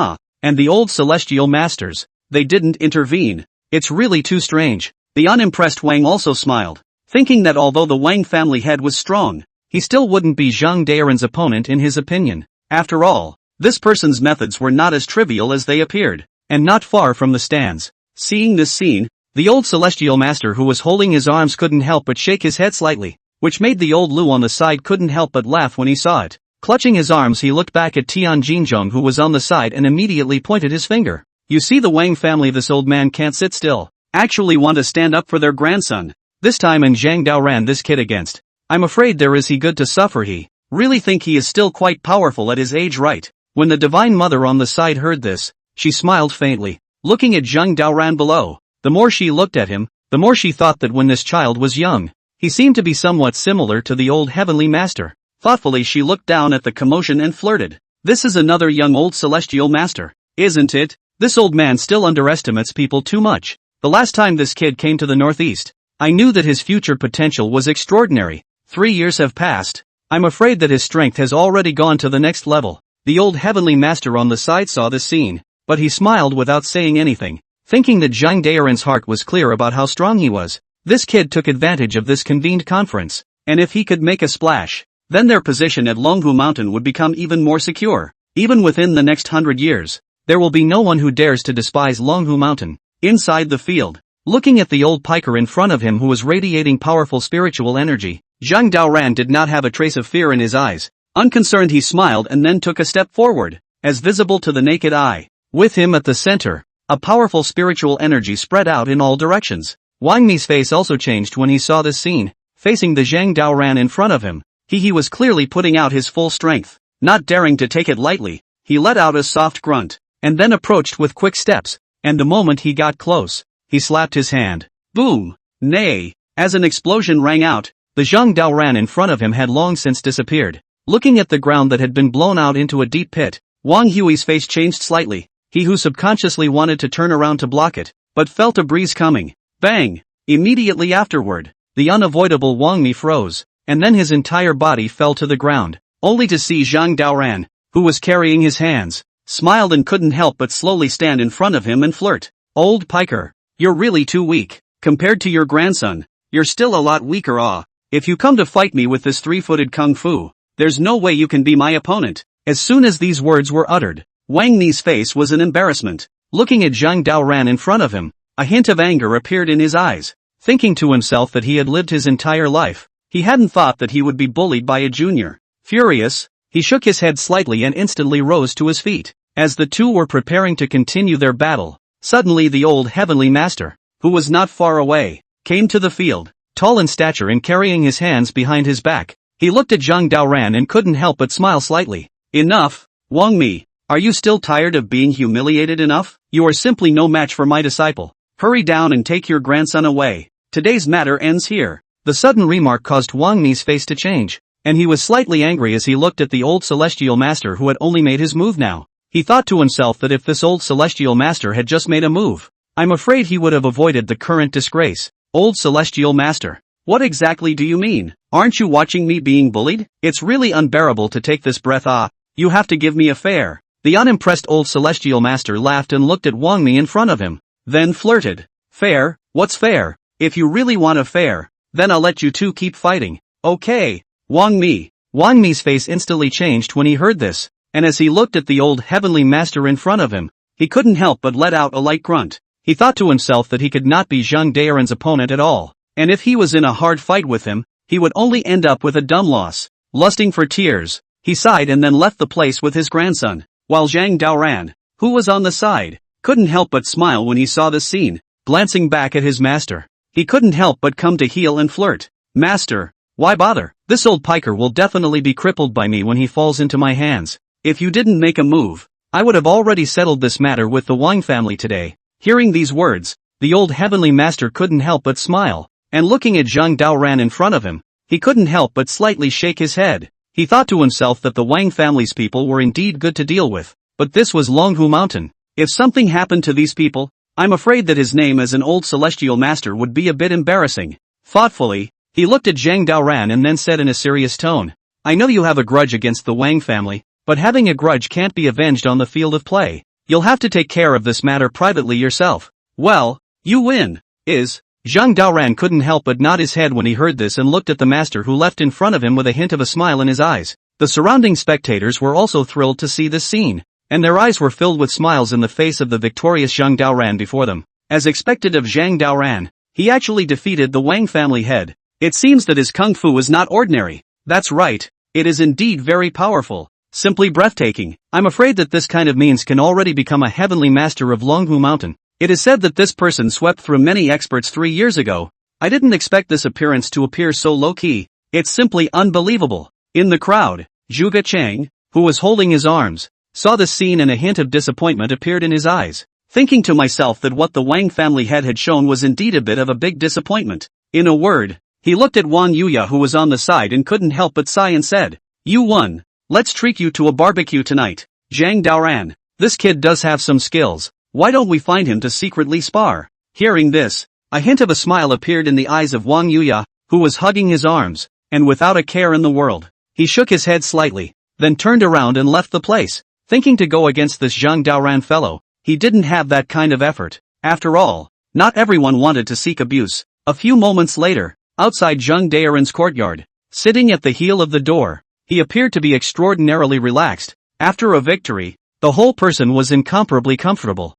[SPEAKER 1] And the old celestial masters, they didn't intervene. It's really too strange. The unimpressed Wang also smiled, thinking that although the Wang family head was strong, he still wouldn't be Zhang Daoran's opponent in his opinion. After all, this person's methods were not as trivial as they appeared, and not far from the stands. Seeing this scene, the old celestial master who was holding his arms couldn't help but shake his head slightly, which made the old Lu on the side couldn't help but laugh when he saw it. Clutching his arms, he looked back at Tian Jinzhong, who was on the side, and immediately pointed his finger. You see, the Wang family, this old man can't sit still. Actually want to stand up for their grandson. This time, and Zhang Daoran, this kid against. I'm afraid there is he good to suffer. He really think he is still quite powerful at his age, right? When the divine mother on the side heard this, she smiled faintly, looking at Zhang Daoran below. The more she looked at him, the more she thought that when this child was young, he seemed to be somewhat similar to the old heavenly master. Thoughtfully she looked down at the commotion and flirted. This is another young old celestial master, isn't it? This old man still underestimates people too much. The last time this kid came to the Northeast, I knew that his future potential was extraordinary. 3 years have passed. I'm afraid that his strength has already gone to the next level. The old heavenly master on the side saw this scene, but he smiled without saying anything, thinking that Zhang Daoran's heart was clear about how strong he was. This kid took advantage of this convened conference, and if he could make a splash, then their position at Longhu Mountain would become even more secure. Even within the next 100 years, there will be no one who dares to despise Longhu Mountain. Inside the field, looking at the old piker in front of him who was radiating powerful spiritual energy, Zhang Daoran did not have a trace of fear in his eyes. Unconcerned, he smiled and then took a step forward, as visible to the naked eye. With him at the center, a powerful spiritual energy spread out in all directions. Wang Mi's face also changed when he saw this scene, facing the Zhang Daoran in front of him. He was clearly putting out his full strength. Not daring to take it lightly, he let out a soft grunt, and then approached with quick steps, and the moment he got close, he slapped his hand. Boom! Nay! As an explosion rang out, the Zhang Daoran in front of him had long since disappeared. Looking at the ground that had been blown out into a deep pit, Wang Hui's face changed slightly. He who subconsciously wanted to turn around to block it, but felt a breeze coming. Bang! Immediately afterward, the unavoidable Wang Mi froze, and then his entire body fell to the ground, only to see Zhang Daoran, who was carrying his hands, smiled and couldn't help but slowly stand in front of him and flirt. Old piker, you're really too weak. Compared to your grandson, you're still a lot weaker. If you come to fight me with this three-footed kung fu, there's no way you can be my opponent. As soon as these words were uttered, Wang Mi's face was an embarrassment. Looking at Zhang Daoran in front of him, a hint of anger appeared in his eyes. Thinking to himself that he had lived his entire life, he hadn't thought that he would be bullied by a junior. Furious, he shook his head slightly and instantly rose to his feet. As the two were preparing to continue their battle, suddenly the old heavenly master, who was not far away, came to the field, tall in stature and carrying his hands behind his back. He looked at Zhang Daoran and couldn't help but smile slightly. Enough, Wang Mi. Are you still tired of being humiliated enough? You are simply no match for my disciple. Hurry down and take your grandson away. Today's matter ends here. The sudden remark caused Wang Mi's face to change, and he was slightly angry as he looked at the old celestial master who had only made his move now. He thought to himself that if this old celestial master had just made a move, I'm afraid he would have avoided the current disgrace. Old celestial master, what exactly do you mean? Aren't you watching me being bullied? It's really unbearable to take this breath. You have to give me a fair. The unimpressed old celestial master laughed and looked at Wang Mi in front of him, then flirted. Fair? What's fair? If you really want a fair, then I'll let you two keep fighting. Okay. Wang Mi. Wang Mi's face instantly changed when he heard this, and as he looked at the old heavenly master in front of him, he couldn't help but let out a light grunt. He thought to himself that he could not be Zhang Daoran's opponent at all, and if he was in a hard fight with him, he would only end up with a dumb loss. Lusting for tears, he sighed and then left the place with his grandson, while Zhang Daoran, who was on the side, couldn't help but smile when he saw this scene. Glancing back at his master, he couldn't help but come to heel and flirt. Master, why bother? This old piker will definitely be crippled by me when he falls into my hands. If you didn't make a move, I would have already settled this matter with the Wang family today. Hearing these words, the old heavenly master couldn't help but smile, and looking at Zhang Daoran in front of him, he couldn't help but slightly shake his head. He thought to himself that the Wang family's people were indeed good to deal with, but this was Longhu Mountain. If something happened to these people, I'm afraid that his name as an old celestial master would be a bit embarrassing. Thoughtfully, he looked at Zhang Daoran and then said in a serious tone, I know you have a grudge against the Wang family, but having a grudge can't be avenged on the field of play. You'll have to take care of this matter privately yourself. Well, you win. Zhang Daoran couldn't help but nod his head when he heard this and looked at the master who left in front of him with a hint of a smile in his eyes. The surrounding spectators were also thrilled to see this scene, and their eyes were filled with smiles in the face of the victorious Zhang Daoran before them. As expected of Zhang Daoran, he actually defeated the Wang family head. It seems that his kung fu is not ordinary. That's right, it is indeed very powerful. Simply breathtaking. I'm afraid that this kind of means can already become a heavenly master of Longhu Mountain. It is said that this person swept through many experts 3 years ago. I didn't expect this appearance to appear so low-key. It's simply unbelievable. In the crowd, Zhuge Chang, who was holding his arms, saw the scene and a hint of disappointment appeared in his eyes. Thinking to myself that what the Wang family head had shown was indeed a bit of a big disappointment. In a word, he looked at Wang Yuya who was on the side and couldn't help but sigh and said, You won. Let's treat you to a barbecue tonight. Zhang Daoran, this kid does have some skills. Why don't we find him to secretly spar? Hearing this, a hint of a smile appeared in the eyes of Wang Yuya, who was hugging his arms, and without a care in the world, he shook his head slightly, then turned around and left the place. Thinking to go against this Zhang Daoran fellow, he didn't have that kind of effort. After all, not everyone wanted to seek abuse. A few moments later, outside Zhang Daoran's courtyard, sitting at the heel of the door, he appeared to be extraordinarily relaxed. After a victory, the whole person was incomparably comfortable.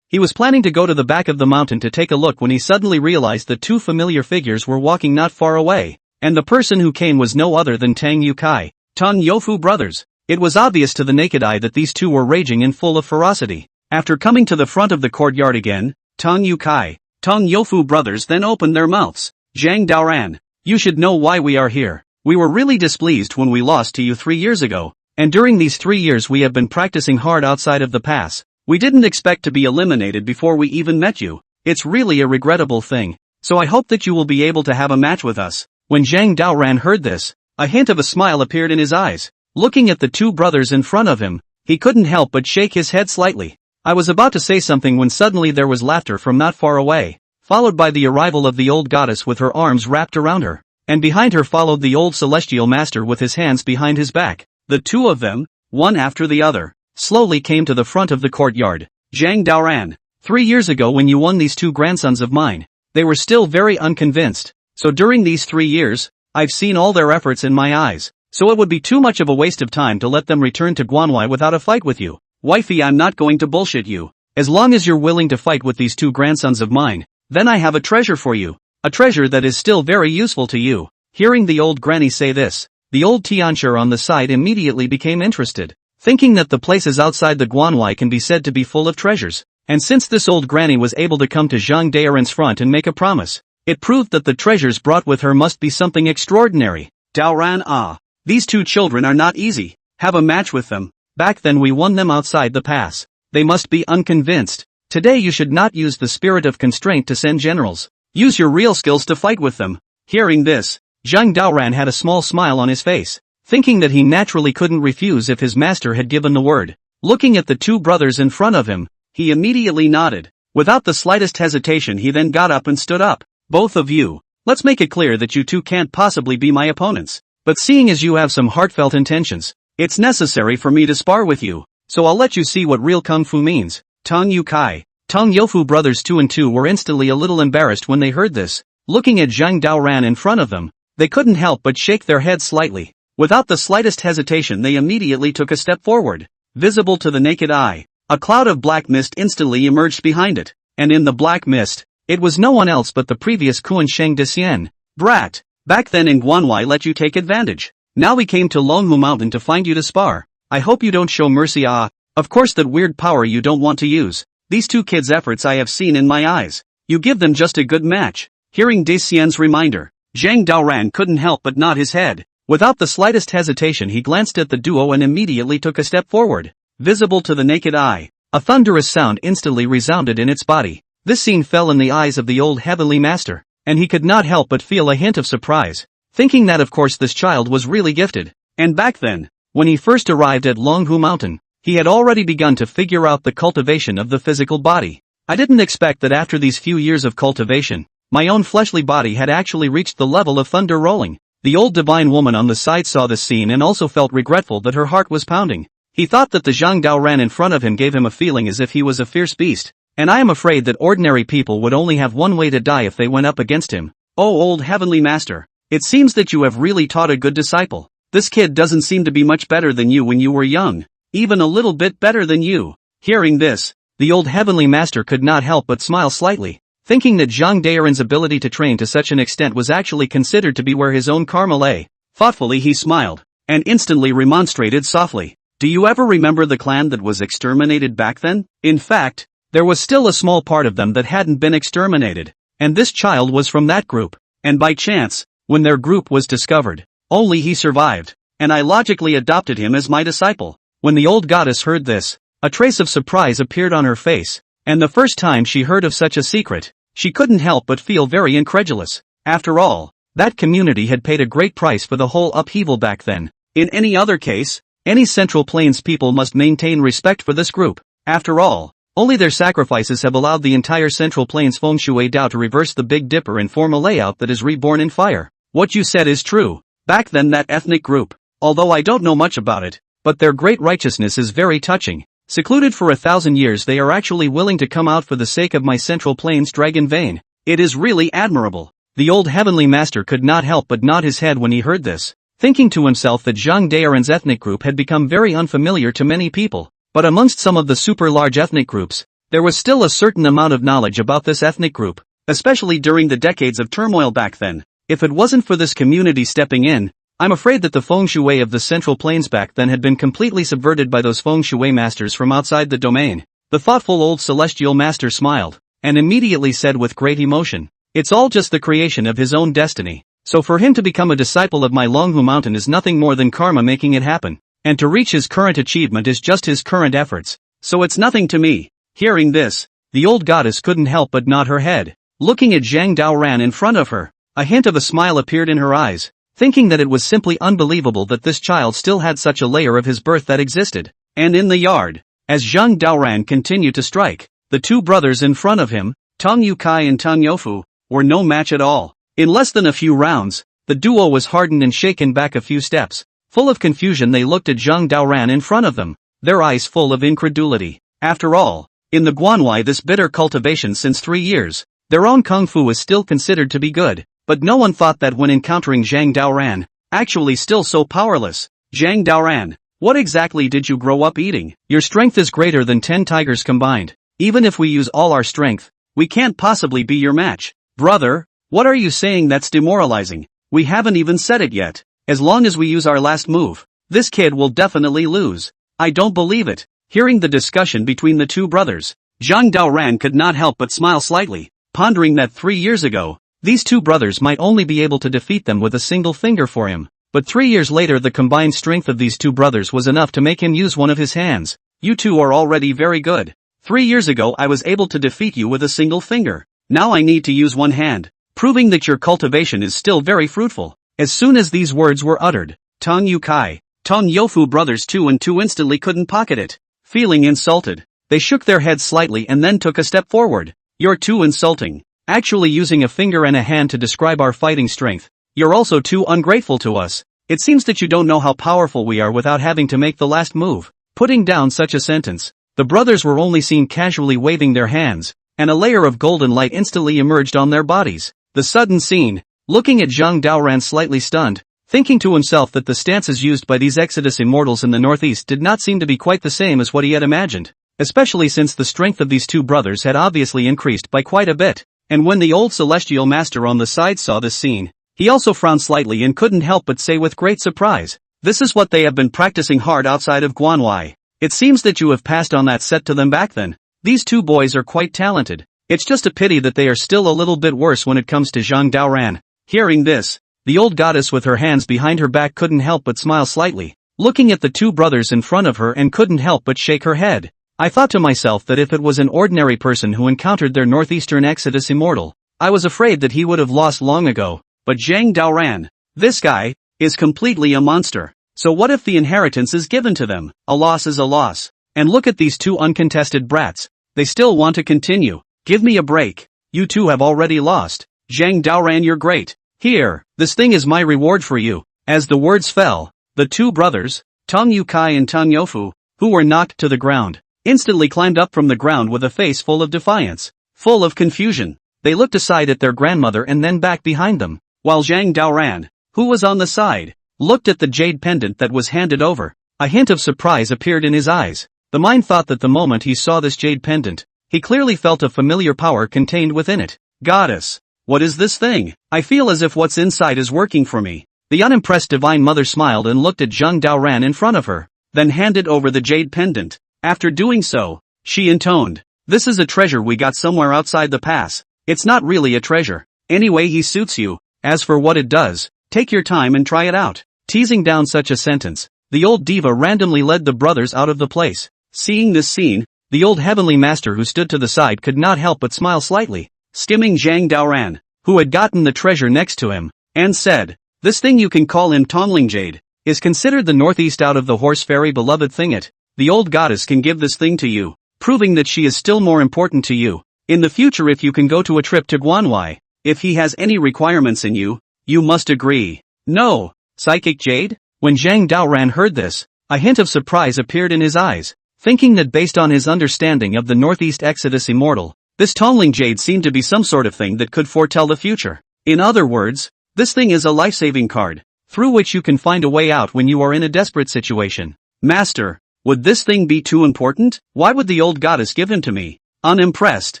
[SPEAKER 1] He was planning to go to the back of the mountain to take a look when he suddenly realized that two familiar figures were walking not far away, and the person who came was no other than Tang Yukai, Tang Youfu brothers. It was obvious to the naked eye that these two were raging and full of ferocity. After coming to the front of the courtyard again, Tang Yukai, Tang Youfu brothers then opened their mouths. Zhang Daoran, you should know why we are here. We were really displeased when we lost to you 3 years ago, and during these 3 years we have been practicing hard outside of the pass. We didn't expect to be eliminated before we even met you. It's really a regrettable thing, so I hope that you will be able to have a match with us. When Zhang Daoran heard this, a hint of a smile appeared in his eyes. Looking at the two brothers in front of him, he couldn't help but shake his head slightly. I was about to say something when suddenly there was laughter from not far away, followed by the arrival of the old goddess with her arms wrapped around her, and behind her followed the old celestial master with his hands behind his back. The two of them, one after the other, slowly came to the front of the courtyard. Zhang Daoran, 3 years ago when you won these two grandsons of mine, they were still very unconvinced, so during these 3 years, I've seen all their efforts in my eyes, so it would be too much of a waste of time to let them return to Guanwei without a fight with you. Wifey, I'm not going to bullshit you. As long as you're willing to fight with these two grandsons of mine, then I have a treasure for you. A treasure that is still very useful to you. Hearing the old granny say this, the old Tianshur on the side immediately became interested, thinking that the places outside the Guanwei can be said to be full of treasures. And since this old granny was able to come to Zhang Daoran's front and make a promise, it proved that the treasures brought with her must be something extraordinary. Daoran, these two children are not easy. Have a match with them. Back then we won them outside the pass. They must be unconvinced. Today you should not use the spirit of constraint to send generals. Use your real skills to fight with them. Hearing this, Zhang Daoran had a small smile on his face, thinking that he naturally couldn't refuse if his master had given the word. Looking at the two brothers in front of him, he immediately nodded. Without the slightest hesitation he then got up and stood up. Both of you, let's make it clear that you two can't possibly be my opponents. But seeing as you have some heartfelt intentions, it's necessary for me to spar with you, so I'll let you see what real kung fu means. Tang Yukai, Tong Yofu brothers 2 and 2 were instantly a little embarrassed when they heard this. Looking at Zhang Daoran in front of them, they couldn't help but shake their heads slightly. Without the slightest hesitation they immediately took a step forward. Visible to the naked eye, a cloud of black mist instantly emerged behind it, and in the black mist, it was no one else but the previous Kuan Sheng Desian. Brat, back then in Guanwei let you take advantage. Now we came to Longhu Mountain to find you to spar. I hope you don't show mercy. Of course that weird power you don't want to use. These two kids' efforts I have seen in my eyes. You give them just a good match. Hearing Desian's reminder, Zhang Daoran couldn't help but nod his head. Without the slightest hesitation he glanced at the duo and immediately took a step forward. Visible to the naked eye, a thunderous sound instantly resounded in its body. This scene fell in the eyes of the old heavenly master, and he could not help but feel a hint of surprise, thinking that of course this child was really gifted. And back then, when he first arrived at Longhu Mountain, he had already begun to figure out the cultivation of the physical body. I didn't expect that after these few years of cultivation, my own fleshly body had actually reached the level of thunder rolling. The old divine woman on the side saw this scene and also felt regretful that her heart was pounding. He thought that the Zhang Daoran in front of him gave him a feeling as if he was a fierce beast, and I am afraid that ordinary people would only have one way to die if they went up against him. Oh old heavenly master, it seems that you have really taught a good disciple. This kid doesn't seem to be much better than you when you were young. Even a little bit better than you. Hearing this, the old heavenly master could not help but smile slightly, thinking that Zhang Daoran's ability to train to such an extent was actually considered to be where his own karma lay. Thoughtfully he smiled, and instantly remonstrated softly. Do you ever remember the clan that was exterminated back then? In fact, there was still a small part of them that hadn't been exterminated, and this child was from that group. And by chance, when their group was discovered, only he survived, and I logically adopted him as my disciple. When the old goddess heard this, a trace of surprise appeared on her face, and the first time she heard of such a secret, she couldn't help but feel very incredulous. After all, that community had paid a great price for the whole upheaval back then. In any other case, any Central Plains people must maintain respect for this group. After all, only their sacrifices have allowed the entire Central Plains Feng Shui Dao to reverse the Big Dipper and form a layout that is reborn in fire. What you said is true. Back then that ethnic group, although I don't know much about it, but their great righteousness is very touching. Secluded for 1,000 years they are actually willing to come out for the sake of my Central Plains dragon vein. It is really admirable. The old heavenly master could not help but nod his head when he heard this, thinking to himself that Zhang Daoran's ethnic group had become very unfamiliar to many people. But amongst some of the super large ethnic groups, there was still a certain amount of knowledge about this ethnic group, especially during the decades of turmoil back then. If it wasn't for this community stepping in, I'm afraid that the feng shui of the Central Plains back then had been completely subverted by those feng shui masters from outside the domain. The thoughtful old celestial master smiled, and immediately said with great emotion, it's all just the creation of his own destiny. So for him to become a disciple of my Longhu Mountain is nothing more than karma making it happen, and to reach his current achievement is just his current efforts. So it's nothing to me. Hearing this, the old goddess couldn't help but nod her head, looking at Zhang Daoran in front of her. A hint of a smile appeared in her eyes, thinking that it was simply unbelievable that this child still had such a layer of his birth that existed. And in the yard, as Zhang Daoran continued to strike, the two brothers in front of him, Tong Yukai and Tong Yofu, were no match at all. In less than a few rounds, the duo was hardened and shaken back a few steps. Full of confusion they looked at Zhang Daoran in front of them, their eyes full of incredulity. After all, in the Guanwei this bitter cultivation since 3 years, their own kung fu is still considered to be good. But no one thought that when encountering Zhang Daoran, actually still so powerless. Zhang Daoran, what exactly did you grow up eating? Your strength is greater than 10 tigers combined. Even if we use all our strength, we can't possibly be your match. Brother, what are you saying that's demoralizing? We haven't even said it yet. As long as we use our last move, this kid will definitely lose. I don't believe it. Hearing the discussion between the two brothers, Zhang Daoran could not help but smile slightly, pondering that 3 years ago, these two brothers might only be able to defeat them with a single finger for him. But 3 years later the combined strength of these two brothers was enough to make him use one of his hands. You two are already very good. 3 years ago I was able to defeat you with a single finger. Now I need to use one hand, proving that your cultivation is still very fruitful. As soon as these words were uttered, Tong Yukai, Tong Yofu brothers 2 and 2 instantly couldn't pocket it. Feeling insulted, they shook their heads slightly and then took a step forward. You're too insulting. Actually using a finger and a hand to describe our fighting strength. You're also too ungrateful to us. It seems that you don't know how powerful we are without having to make the last move. Putting down such a sentence, The brothers were only seen casually waving their hands, and a layer of golden light instantly emerged on their bodies. The sudden scene, looking at Zhang Daoran slightly stunned, thinking to himself that the stances used by these Exodus immortals in the northeast did not seem to be quite the same as what he had imagined, especially since the strength of these two brothers had obviously increased by quite a bit. And when the old celestial master on the side saw this scene, he also frowned slightly and couldn't help but say with great surprise, "This is what they have been practicing hard outside of Guanwei. It seems that you have passed on that set to them back then. These two boys are quite talented. It's just a pity that they are still a little bit worse when it comes to Zhang Daoran." Hearing this, the old goddess with her hands behind her back couldn't help but smile slightly, looking at the two brothers in front of her, and couldn't help but shake her head. I thought to myself that if it was an ordinary person who encountered their northeastern Exodus immortal, I was afraid that he would have lost long ago. But Zhang Daoran, this guy, is completely a monster. So what if the inheritance is given to them? A loss is a loss. And look at these two uncontested brats. They still want to continue. Give me a break. You two have already lost. Zhang Daoran, you're great. Here, this thing is my reward for you. As the words fell, the two brothers, Tong Yukai and Tong Youfu, who were knocked to the ground, instantly climbed up from the ground with a face full of defiance, full of confusion. They looked aside at their grandmother and then back behind them, while Zhang Daoran, who was on the side, looked at the jade pendant that was handed over. A hint of surprise appeared in his eyes. The mind thought that the moment he saw this jade pendant, he clearly felt a familiar power contained within it. Goddess, what is this thing? I feel as if what's inside is working for me. The unimpressed Divine Mother smiled and looked at Zhang Daoran in front of her, then handed over the jade pendant. After doing so, she intoned, "This is a treasure we got somewhere outside the pass. It's not really a treasure. Anyway, he suits you. As for what it does, take your time and try it out." Teasing down such a sentence, the old diva randomly led the brothers out of the place. Seeing this scene, the old heavenly master who stood to the side could not help but smile slightly, skimming Zhang Daoran, who had gotten the treasure next to him, and said, "This thing you can call him Tongling Jade, is considered the northeast out of the horse fairy beloved thinget. The old goddess can give this thing to you, proving that she is still more important to you. In the future, if you can go to a trip to Guanwei, if he has any requirements in you, you must agree." "No, psychic jade?" When Zhang Daoran heard this, a hint of surprise appeared in his eyes, thinking that based on his understanding of the Northeast Exodus immortal, this Tongling Jade seemed to be some sort of thing that could foretell the future. In other words, this thing is a life-saving card, through which you can find a way out when you are in a desperate situation. "Master, would this thing be too important? Why would the old goddess give him to me?" Unimpressed,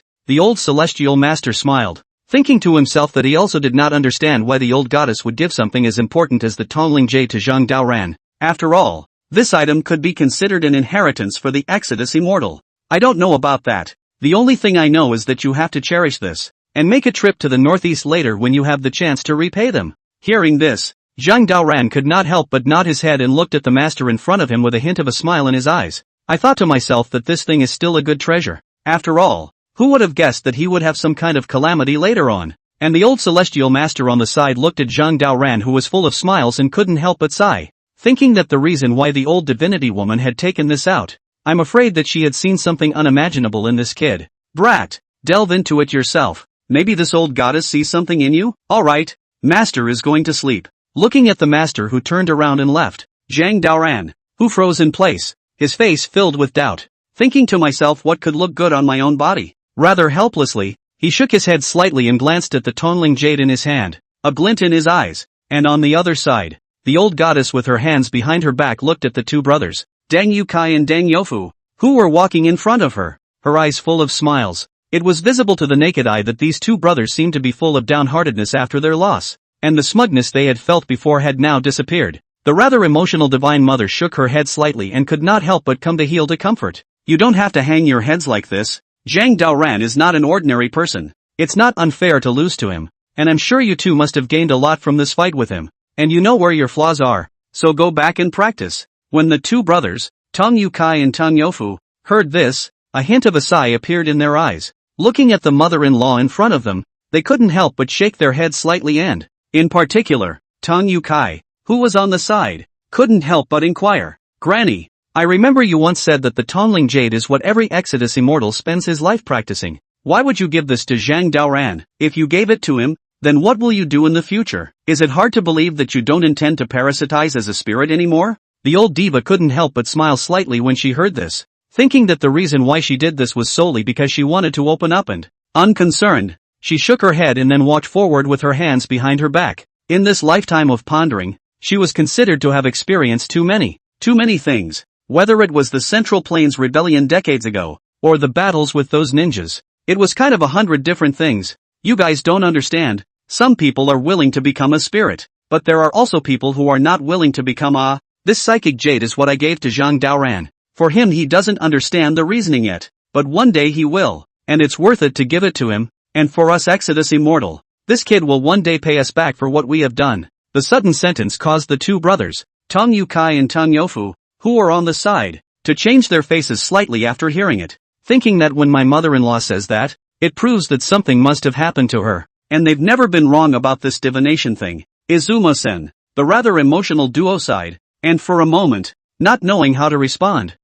[SPEAKER 1] the old celestial master smiled, thinking to himself that he also did not understand why the old goddess would give something as important as the Tongling Jade to Zhang Daoran. After all, this item could be considered an inheritance for the Exodus immortal. "I don't know about that. The only thing I know is that you have to cherish this, and make a trip to the northeast later when you have the chance to repay them." Hearing this, Zhang Daoran could not help but nod his head and looked at the master in front of him with a hint of a smile in his eyes. I thought to myself that this thing is still a good treasure. After all, who would have guessed that he would have some kind of calamity later on? And the old celestial master on the side looked at Zhang Daoran, who was full of smiles, and couldn't help but sigh, thinking that the reason why the old divinity woman had taken this out, I'm afraid that she had seen something unimaginable in this kid. "Brat, delve into it yourself. Maybe this old goddess sees something in you? Alright, master is going to sleep." Looking at the master, who turned around and left, Zhang Daoran, who froze in place, his face filled with doubt, thinking to myself, what could look good on my own body? Rather helplessly, he shook his head slightly and glanced at the Tongling Jade in his hand, a glint in his eyes, and on the other side, the old goddess with her hands behind her back looked at the two brothers, Dang Yukai and Dang Youfu, who were walking in front of her, her eyes full of smiles. It was visible to the naked eye that these two brothers seemed to be full of downheartedness after their loss, and the smugness they had felt before had now disappeared. The rather emotional Divine Mother shook her head slightly and could not help but come to heel to comfort. "You don't have to hang your heads like this. Zhang Daoran is not an ordinary person. It's not unfair to lose to him, and I'm sure you two must have gained a lot from this fight with him, and you know where your flaws are, so go back and practice." When the two brothers, Tong Yukai and Tong Youfu, heard this, a hint of a sigh appeared in their eyes. Looking at the mother-in-law in front of them, they couldn't help but shake their heads slightly, and, in particular, Tong Yukai, who was on the side, couldn't help but inquire, "Granny, I remember you once said that the Tongling Jade is what every Exodus immortal spends his life practicing. Why would you give this to Zhang Daoran? If you gave it to him, then what will you do in the future? Is it hard to believe that you don't intend to parasitize as a spirit anymore?" The old diva couldn't help but smile slightly when she heard this, thinking that the reason why she did this was solely because she wanted to open up and, unconcerned, she shook her head and then walked forward with her hands behind her back. In this lifetime of pondering, she was considered to have experienced too many things, whether it was the Central Plains Rebellion decades ago, or the battles with those ninjas. It was kind of 100 different things. You guys don't understand. Some people are willing to become a spirit, but there are also people who are not willing to become this psychic jade is what I gave to Zhang Daoran. For him, he doesn't understand the reasoning yet, but one day he will, and it's worth it to give it to him. And for us Exodus Immortal, this kid will one day pay us back for what we have done. The sudden sentence caused the two brothers, Tong Yukai and Tong Yofu, who were on the side, to change their faces slightly after hearing it, thinking that when my mother-in-law says that, it proves that something must have happened to her, and they've never been wrong about this divination thing. Izuma-sen, the rather emotional duo sighed, and for a moment, not knowing how to respond.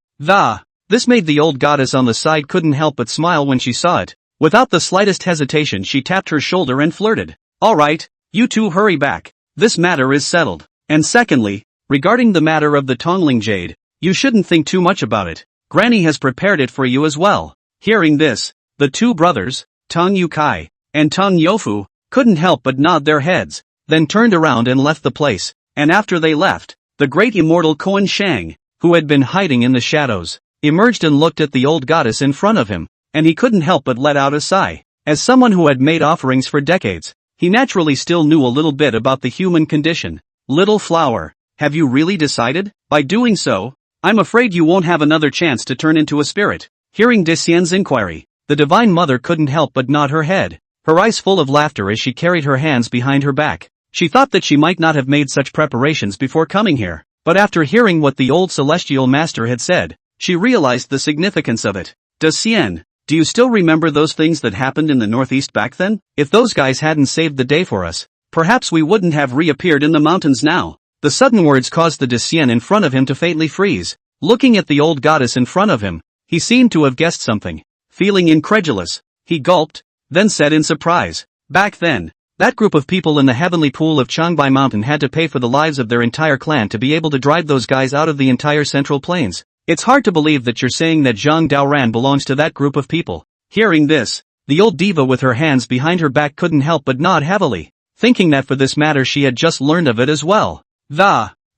[SPEAKER 1] This made the old goddess on the side couldn't help but smile when she saw it. Without the slightest hesitation she tapped her shoulder and flirted. Alright, you two hurry back. This matter is settled. And secondly, regarding the matter of the Tongling Jade, you shouldn't think too much about it. Granny has prepared it for you as well. Hearing this, the two brothers, Tong Yukai and Tong Yofu, couldn't help but nod their heads, then turned around and left the place. And after they left, the great immortal Koan Shang, who had been hiding in the shadows, emerged and looked at the old goddess in front of him. And he couldn't help but let out a sigh. As someone who had made offerings for decades, he naturally still knew a little bit about the human condition. Little flower, have you really decided? By doing so, I'm afraid you won't have another chance to turn into a spirit. Hearing Disien's inquiry, the Divine Mother couldn't help but nod her head, her eyes full of laughter as she carried her hands behind her back. She thought that she might not have made such preparations before coming here, but after hearing what the old celestial master had said, she realized the significance of it. Disien, do you still remember those things that happened in the Northeast back then? If those guys hadn't saved the day for us, perhaps we wouldn't have reappeared in the mountains now. The sudden words caused the Disien in front of him to faintly freeze. Looking at the old goddess in front of him, he seemed to have guessed something. Feeling incredulous, he gulped, then said in surprise, back then, that group of people in the heavenly pool of Changbai Mountain had to pay for the lives of their entire clan to be able to drive those guys out of the entire Central Plains. It's hard to believe that you're saying that Zhang Daoran belongs to that group of people. Hearing this, the old diva with her hands behind her back couldn't help but nod heavily, thinking that for this matter she had just learned of it as well.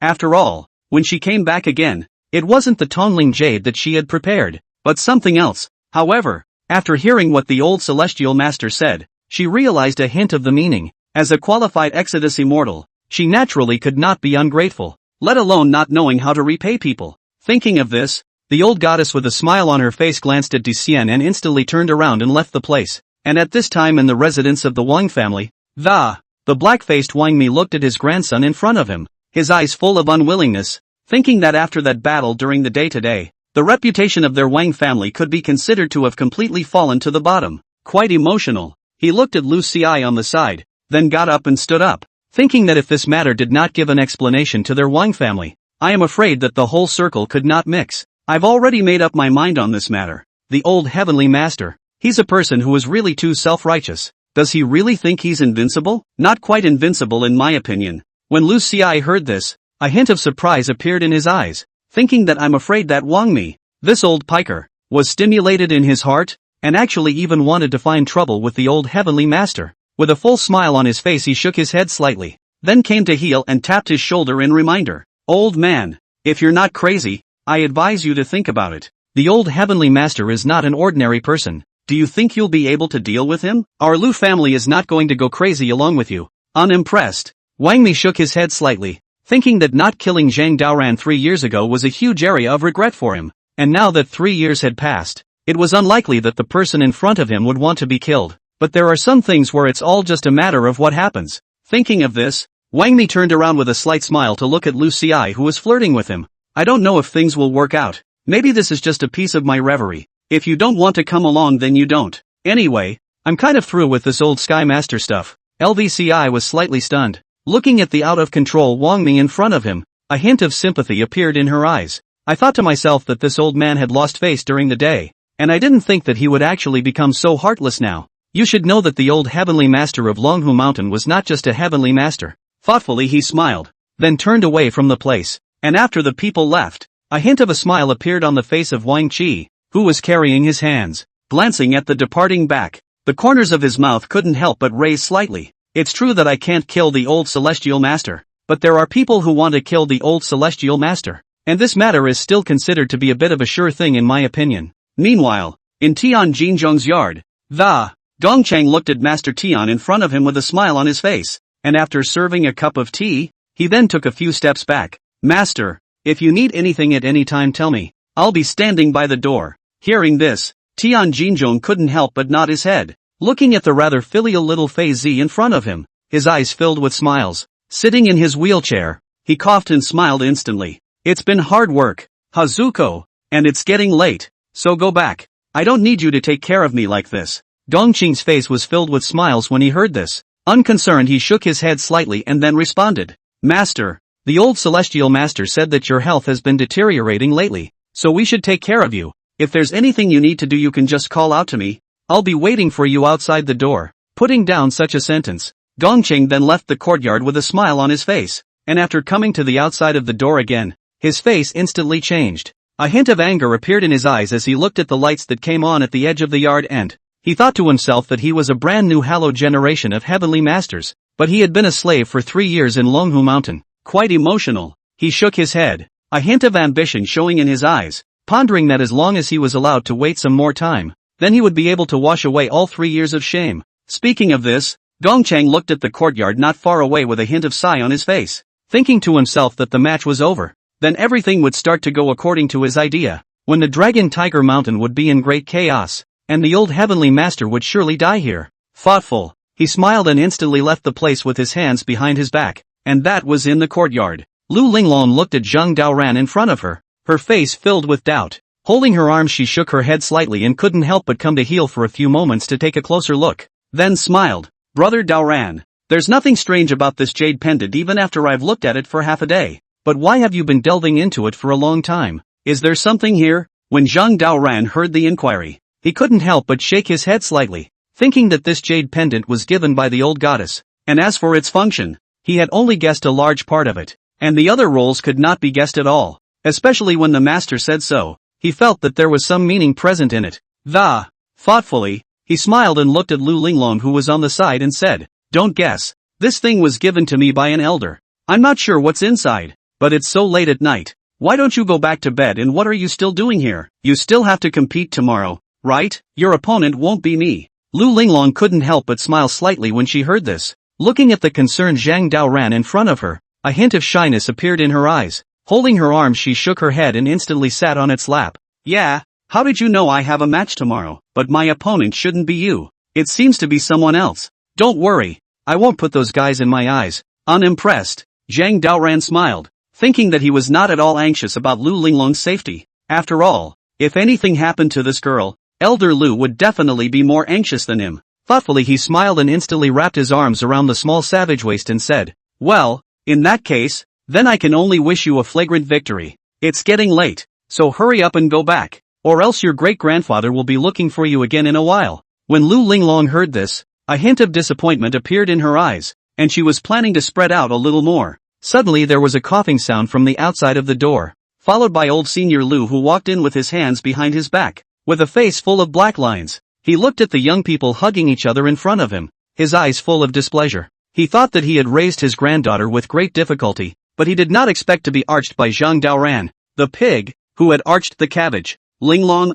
[SPEAKER 1] After all, when she came back again, it wasn't the Tongling Jade that she had prepared, but something else. However, after hearing what the old celestial master said, she realized a hint of the meaning. As a qualified Exodus Immortal, she naturally could not be ungrateful, let alone not knowing how to repay people. Thinking of this, the old goddess with a smile on her face glanced at Disien and instantly turned around and left the place. And at this time in the residence of the Wang family, the black-faced Wang Mi looked at his grandson in front of him, his eyes full of unwillingness, thinking that after that battle during the day-to-day, the reputation of their Wang family could be considered to have completely fallen to the bottom. Quite emotional, he looked at Lu Xi on the side, then got up and stood up, thinking that if this matter did not give an explanation to their Wang family, I am afraid that the whole circle could not mix. I've already made up my mind on this matter. The old heavenly master, he's a person who is really too self-righteous. Does he really think he's invincible? Not quite invincible in my opinion. When Lu Xi heard this, a hint of surprise appeared in his eyes, thinking that I'm afraid that Wang Mi, this old piker, was stimulated in his heart, and actually even wanted to find trouble with the old heavenly master. With a full smile on his face he shook his head slightly, then came to heel and tapped his shoulder in reminder. Old man, if you're not crazy, I advise you to think about it. The old heavenly master is not an ordinary person. Do you think you'll be able to deal with him? Our Lu family is not going to go crazy along with you. Unimpressed, Wang Mi shook his head slightly, thinking that not killing Zhang Daoran 3 years ago was a huge area of regret for him, and now that 3 years had passed, it was unlikely that the person in front of him would want to be killed. But there are some things where it's all just a matter of what happens. Thinking of this, Wang Mi turned around with a slight smile to look at Lu Xi who was flirting with him. I don't know if things will work out. Maybe this is just a piece of my reverie. If you don't want to come along then you don't. Anyway, I'm kind of through with this old Sky Master stuff. LVCI was slightly stunned. Looking at the out-of-control Wang Mi in front of him, a hint of sympathy appeared in her eyes. I thought to myself that this old man had lost face during the day, and I didn't think that he would actually become so heartless now. You should know that the old heavenly master of Longhu Mountain was not just a heavenly master. Thoughtfully he smiled, then turned away from the place, and after the people left, A hint of a smile appeared on the face of Wang Qi, who was carrying his hands. Glancing at the departing back, the corners of his mouth couldn't help but raise slightly. It's true that I can't kill the old celestial master, but there are people who want to kill the old celestial master, and this matter is still considered to be a bit of a sure thing in my opinion. Meanwhile, in Tian Jinzhong's yard, Dongchang looked at Master Tian in front of him with a smile on his face, and after serving a cup of tea, he then took a few steps back. Master, if you need anything at any time tell me, I'll be standing by the door. Hearing this, Tian Jinzhong couldn't help but nod his head, looking at the rather filial little Fei Zi in front of him, his eyes filled with smiles. Sitting in his wheelchair, he coughed and smiled instantly. It's been hard work, Hazuko, and it's getting late, so go back. I don't need you to take care of me like this. Dongqing's face was filled with smiles when he heard this. Unconcerned, he shook his head slightly and then responded, Master, the old celestial master said that your health has been deteriorating lately, so we should take care of you. If there's anything you need to do you can just call out to me. I'll be waiting for you outside the door. Putting down such a sentence, Dongqing then left the courtyard with a smile on his face, and after coming to the outside of the door again, his face instantly changed. A hint of anger appeared in his eyes as he looked at the lights that came on at the edge of the yard and he thought to himself that he was a brand new hallowed generation of heavenly masters, but he had been a slave for 3 years in Longhu Mountain. Quite emotional, he shook his head, a hint of ambition showing in his eyes, pondering that as long as he was allowed to wait some more time, then he would be able to wash away all 3 years of shame. Speaking of this, Dongchang looked at the courtyard not far away with a hint of sigh on his face, thinking to himself that the match was over. Then everything would start to go according to his idea, when the Dragon Tiger Mountain would be in great chaos, and the old heavenly master would surely die here. Thoughtful, he smiled and instantly left the place with his hands behind his back, and that was in the courtyard. Lu Linglong looked at Zhang Daoran in front of her, her face filled with doubt. Holding her arms she shook her head slightly and couldn't help but come to heel for a few moments to take a closer look, then smiled. Brother Daoran, there's nothing strange about this jade pendant even after I've looked at it for half a day. But why have you been delving into it for a long time? Is there something here? When Zhang Daoran heard the inquiry, he couldn't help but shake his head slightly, thinking that this jade pendant was given by the old goddess, and as for its function, he had only guessed a large part of it, and the other roles could not be guessed at all, especially when the master said so. He felt that there was some meaning present in it. Thoughtfully, he smiled and looked at Lu Linglong who was on the side and said, Don't guess. This thing was given to me by an elder. I'm not sure what's inside, but it's so late at night. Why don't you go back to bed and what are you still doing here? You still have to compete tomorrow, right? Your opponent won't be me. Lu Linglong couldn't help but smile slightly when she heard this. Looking at the concerned Zhang Daoran in front of her, a hint of shyness appeared in her eyes. Holding her arms she shook her head and instantly sat on its lap. Yeah, how did you know I have a match tomorrow? But my opponent shouldn't be you. It seems to be someone else. Don't worry, I won't put those guys in my eyes. Unimpressed, Zhang Daoran smiled, thinking that he was not at all anxious about Lu Linglong's safety. After all, if anything happened to this girl, Elder Lu would definitely be more anxious than him. Thoughtfully he smiled and instantly wrapped his arms around the small savage waist and said, Well, in that case, then I can only wish you a flagrant victory. It's getting late, so hurry up and go back, or else your great-grandfather will be looking for you again in a while. When Lu Linglong heard this, a hint of disappointment appeared in her eyes, and she was planning to spread out a little more. Suddenly there was a coughing sound from the outside of the door, followed by old Senior Lu who walked in with his hands behind his back, with a face full of black lines. He looked at the young people hugging each other in front of him, his eyes full of displeasure. He thought that he had raised his granddaughter with great difficulty, but he did not expect to be arched by Zhang Daoran, the pig, who had arched the cabbage. Linglong,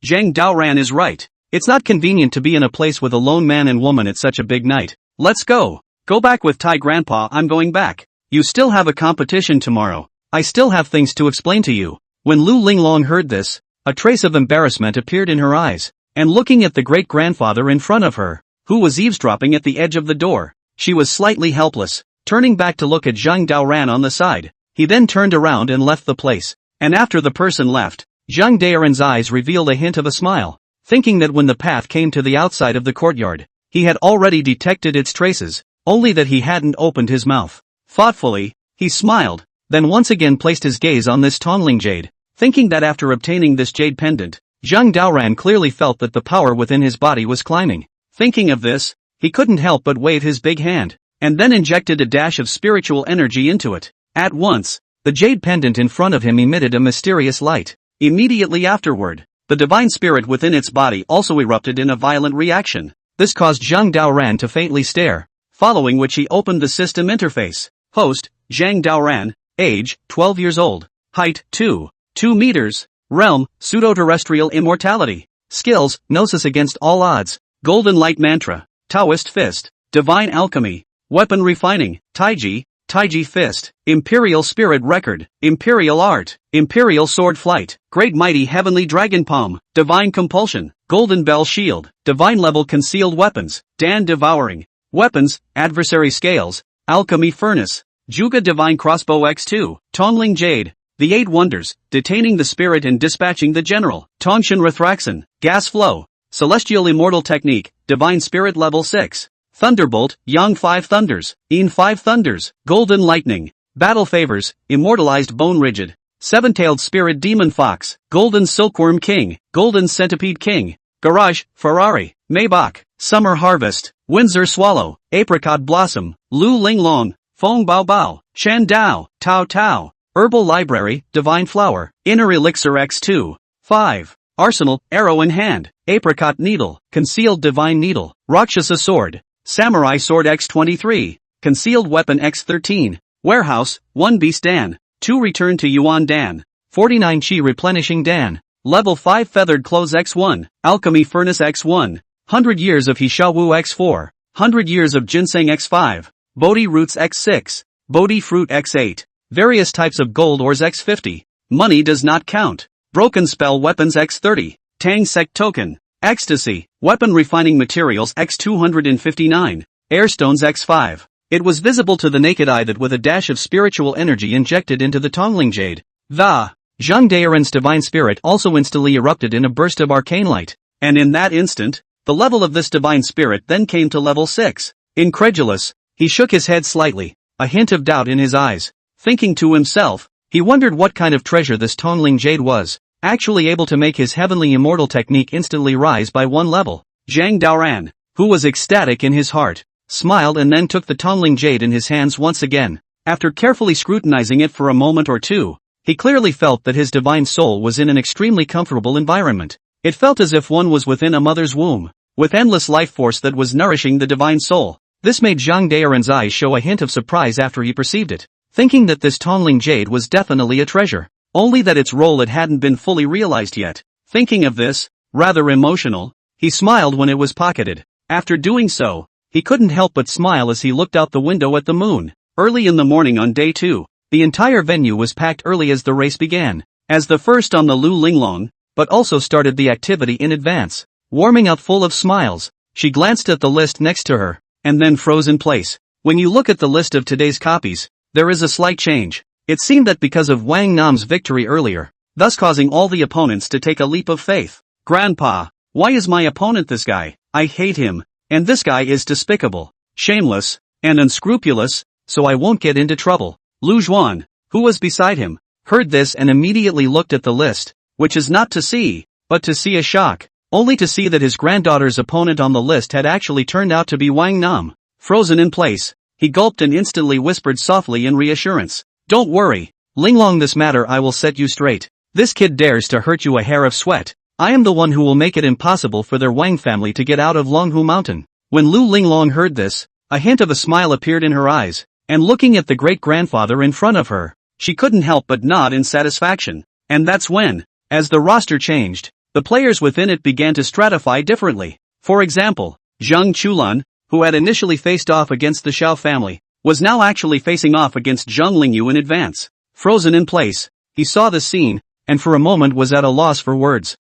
[SPEAKER 1] Zhang Daoran is right. It's not convenient to be in a place with a lone man and woman at such a big night. Let's go. Go back with Tai Grandpa, I'm going back. You still have a competition tomorrow. I still have things to explain to you. When Lu Linglong heard this, a trace of embarrassment appeared in her eyes, and looking at the great-grandfather in front of her, who was eavesdropping at the edge of the door, she was slightly helpless. Turning back to look at Zhang Daoran on the side, he then turned around and left the place, and after the person left, Zhang Daoran's eyes revealed a hint of a smile, thinking that when the path came to the outside of the courtyard, he had already detected its traces, only that he hadn't opened his mouth. Thoughtfully, he smiled, then once again placed his gaze on this Tongling jade, thinking that after obtaining this jade pendant, Zhang Daoran clearly felt that the power within his body was climbing. Thinking of this, he couldn't help but wave his big hand, and then injected a dash of spiritual energy into it. At once, The jade pendant in front of him emitted a mysterious light. Immediately afterward, the divine spirit within its body also erupted in a violent reaction. This caused Zhang Daoran to faintly stare, following which he opened the system interface. Host, Zhang Daoran, age, 12 years old, height, 2 meters, realm, pseudo-terrestrial immortality, skills, gnosis against all odds, golden light mantra, Taoist fist, divine alchemy, weapon refining, Taiji fist, imperial spirit record, imperial art, imperial sword flight, great mighty heavenly dragon palm, divine compulsion, golden bell shield, divine level concealed weapons, Dan devouring, weapons, adversary scales, alchemy furnace, Juga divine crossbow x2, Tongling jade, the 8 wonders, detaining the spirit and dispatching the general, Tongshan Rathraxon, gas flow, celestial immortal technique, divine spirit level 6. Thunderbolt, Yang 5 thunders, In 5 thunders, golden lightning, battle favors, immortalized bone rigid, 7-tailed spirit demon fox, golden silkworm king, golden centipede king, garage, Ferrari, Maybach, summer harvest, Windsor swallow, apricot blossom, Lu Ling Long, Fong Bao Bao, Shan Dao, Tao Tao, herbal library, divine flower, inner elixir x2, 5. Arsenal, arrow in hand, apricot needle, concealed divine needle, Rakshasa sword, samurai sword x23, concealed weapon x13, warehouse, 1 beast Dan, 2 return to Yuan Dan, 49 chi replenishing Dan, level 5 feathered clothes x1, alchemy furnace x1, 100 years of Hishawu x4, 100 years of ginseng x5, Bodhi roots x6, Bodhi fruit x8, various types of gold ores x50, money does not count, broken spell weapons x30, Tang sect token, ecstasy, weapon refining materials x259, airstones x5. It was visible to the naked eye that with a dash of spiritual energy injected into the Tongling jade, the Zhang Daoran's divine spirit also instantly erupted in a burst of arcane light, and in that instant, the level of this divine spirit then came to level 6. Incredulous, he shook his head slightly, a hint of doubt in his eyes. Thinking to himself, he wondered what kind of treasure this Tongling jade was, actually able to make his heavenly immortal technique instantly rise by 1 level. Zhang Daoran, who was ecstatic in his heart, smiled and then took the Tongling jade in his hands once again. After carefully scrutinizing it for a moment or two, he clearly felt that his divine soul was in an extremely comfortable environment. It felt as if one was within a mother's womb, with endless life force that was nourishing the divine soul. This made Zhang Daoran's eyes show a hint of surprise after he perceived it, thinking that this Tongling jade was definitely a treasure, only that its role it hadn't been fully realized yet. Thinking of this, rather emotional, he smiled when it was pocketed. After doing so, he couldn't help but smile as he looked out the window at the moon. Early in the morning on day 2, the entire venue was packed early as the race began, as the first on the Lu Linglong, but also started the activity in advance. Warming up full of smiles, she glanced at the list next to her, and then froze in place. When you look at the list of today's copies, there is a slight change. It seemed that because of Wang Nam's victory earlier, thus causing all the opponents to take a leap of faith. Grandpa, why is my opponent this guy? I hate him, and this guy is despicable, shameless, and unscrupulous, so I won't get into trouble. Lu Zhuan, who was beside him, heard this and immediately looked at the list, which is not to see, but to see a shock, only to see that his granddaughter's opponent on the list had actually turned out to be Wang Nam. Frozen in place, he gulped and instantly whispered softly in reassurance. Don't worry, Linglong, this matter I will set you straight. This kid dares to hurt you a hair of sweat. I am the one who will make it impossible for their Wang family to get out of Longhu Mountain. When Lu Linglong heard this, a hint of a smile appeared in her eyes, and looking at the great-grandfather in front of her, she couldn't help but nod in satisfaction. And that's when, as the roster changed, the players within it began to stratify differently. For example, Zhang Chulan, who had initially faced off against the Xiao family, was now actually facing off against Zhang Lingyu in advance. Frozen in place, he saw the scene, and for a moment was at a loss for words.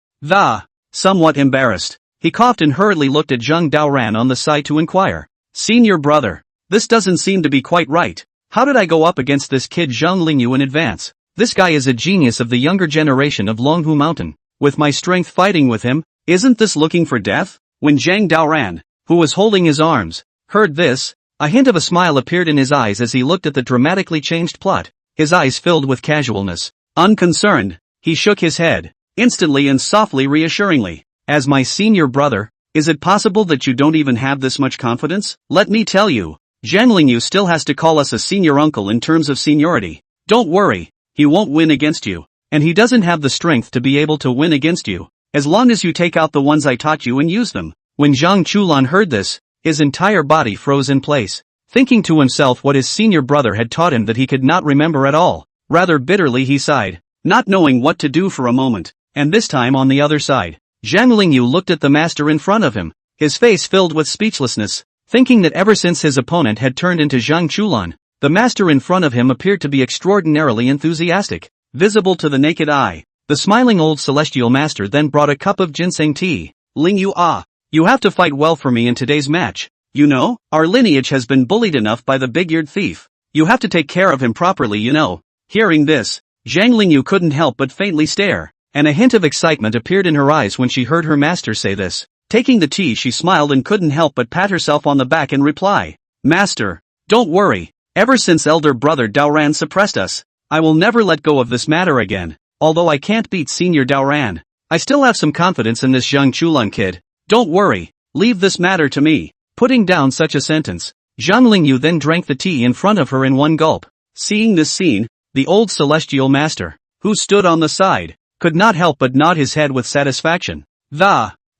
[SPEAKER 1] Somewhat embarrassed, he coughed and hurriedly looked at Zhang Daoran on the side to inquire. Senior brother, this doesn't seem to be quite right. How did I go up against this kid Zhang Lingyu in advance? This guy is a genius of the younger generation of Longhu Mountain. With my strength fighting with him, isn't this looking for death? When Zhang Daoran, who was holding his arms, heard this, a hint of a smile appeared in his eyes as he looked at the dramatically changed plot. His eyes filled with casualness. Unconcerned, he shook his head, instantly and softly reassuringly. As my senior brother, is it possible that you don't even have this much confidence? Let me tell you, Zhang Lingyu still has to call us a senior uncle in terms of seniority. Don't worry, he won't win against you. And he doesn't have the strength to be able to win against you, as long as you take out the ones I taught you and use them. When Zhang Chulan heard this, his entire body froze in place, thinking to himself what his senior brother had taught him that he could not remember at all. Rather bitterly he sighed, not knowing what to do for a moment. And this time on the other side, Zhang Lingyu looked at the master in front of him, his face filled with speechlessness, thinking that ever since his opponent had turned into Zhang Chulan, the master in front of him appeared to be extraordinarily enthusiastic, visible to the naked eye. The smiling old celestial master then brought a cup of ginseng tea. Lingyu, you have to fight well for me in today's match. You know, our lineage has been bullied enough by the big-eared thief. You have to take care of him properly, you know. Hearing this, Zhang Lingyu couldn't help but faintly stare, and a hint of excitement appeared in her eyes when she heard her master say this. Taking the tea, she smiled and couldn't help but pat herself on the back and reply, Master, don't worry. Ever since elder brother Daoran suppressed us, I will never let go of this matter again. Although I can't beat senior Daoran, I still have some confidence in this Zhang Chulan kid. Don't worry, leave this matter to me. Putting down such a sentence, Zhang Lingyu then drank the tea in front of her in one gulp. Seeing this scene, the old celestial master, who stood on the side, could not help but nod his head with satisfaction.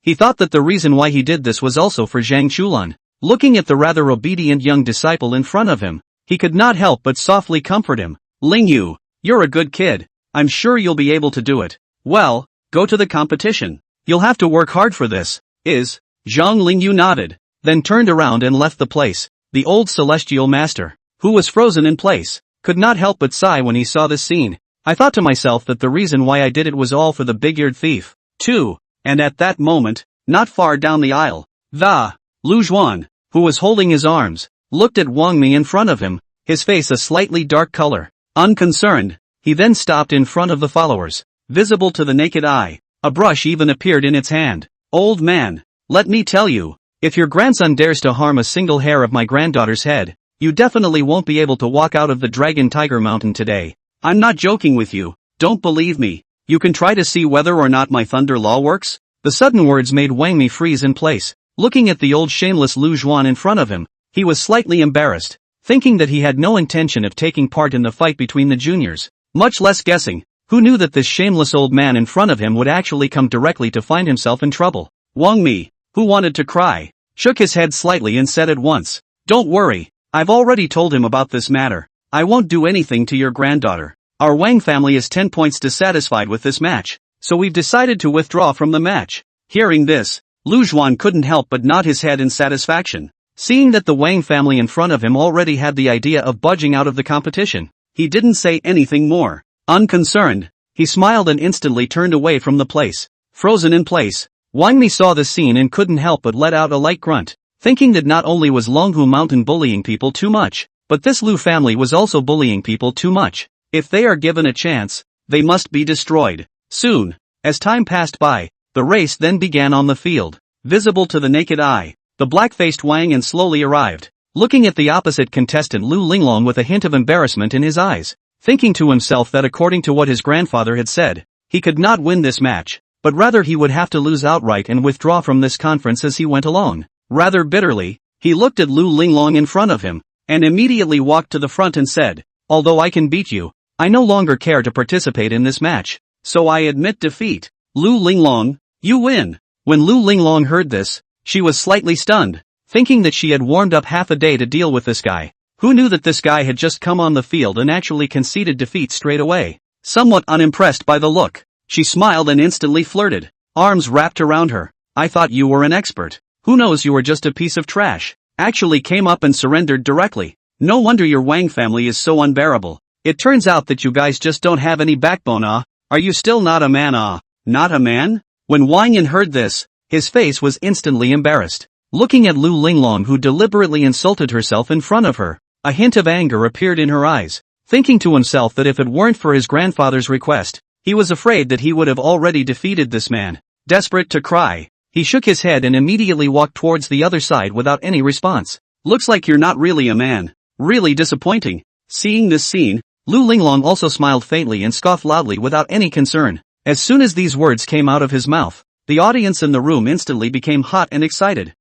[SPEAKER 1] He thought that the reason why he did this was also for Zhang Chulan. Looking at the rather obedient young disciple in front of him, he could not help but softly comfort him. Lingyu, you're a good kid. I'm sure you'll be able to do it. Well, go to the competition. You'll have to work hard for this. Zhang Lingyu nodded, then turned around and left the place. The old celestial master, who was frozen in place, could not help but sigh when he saw this scene. I thought to myself that the reason why I did it was all for the big-eared thief, too. And at that moment, not far down the aisle, Lu Zhuan, who was holding his arms, looked at Wang Mi in front of him, his face a slightly dark color. Unconcerned, he then stopped in front of the followers. Visible to the naked eye, a brush even appeared in its hand. Old man, let me tell you, if your grandson dares to harm a single hair of my granddaughter's head, you definitely won't be able to walk out of the Dragon Tiger Mountain today. I'm not joking with you. Don't believe me. You can try to see whether or not my thunder law works. The sudden words made Wang Mi freeze in place. Looking at the old shameless Lu Zhuan in front of him, he was slightly embarrassed, thinking that he had no intention of taking part in the fight between the juniors, much less guessing. Who knew that this shameless old man in front of him would actually come directly to find himself in trouble? Wang Mi, who wanted to cry, shook his head slightly and said at once, Don't worry, I've already told him about this matter. I won't do anything to your granddaughter. Our Wang family is 10 points dissatisfied with this match, so we've decided to withdraw from the match. Hearing this, Lu Zhuan couldn't help but nod his head in satisfaction. Seeing that the Wang family in front of him already had the idea of budging out of the competition, he didn't say anything more. Unconcerned, he smiled and instantly turned away from the place. Frozen in place, Wang Mi saw the scene and couldn't help but let out a light grunt, thinking that not only was Longhu Mountain bullying people too much, but this Lu family was also bullying people too much. If they are given a chance, they must be destroyed. Soon, as time passed by, the race then began on the field. Visible to the naked eye, the black-faced Wang An slowly arrived, looking at the opposite contestant Lu Linglong with a hint of embarrassment in his eyes, thinking to himself that according to what his grandfather had said, he could not win this match, but rather he would have to lose outright and withdraw from this conference as he went along. Rather bitterly, he looked at Lu Linglong in front of him, and immediately walked to the front and said, Although I can beat you, I no longer care to participate in this match, so I admit defeat. Lu Linglong, you win. When Lu Linglong heard this, she was slightly stunned, thinking that she had warmed up half a day to deal with this guy. Who knew that this guy had just come on the field and actually conceded defeat straight away? Somewhat unimpressed by the look, she smiled and instantly flirted, arms wrapped around her. I thought you were an expert. Who knows, you were just a piece of trash. Actually came up and surrendered directly. No wonder your Wang family is so unbearable. It turns out that you guys just don't have any backbone. Are you still not a man? Not a man? When Wang Yan heard this, his face was instantly embarrassed. Looking at Lu Linglong, who deliberately insulted herself in front of her, a hint of anger appeared in her eyes, thinking to himself that if it weren't for his grandfather's request, he was afraid that he would have already defeated this man. Desperate to cry, he shook his head and immediately walked towards the other side without any response. Looks like you're not really a man. Really disappointing. Seeing this scene, Lu Linglong also smiled faintly and scoffed loudly without any concern. As soon as these words came out of his mouth, the audience in the room instantly became hot and excited.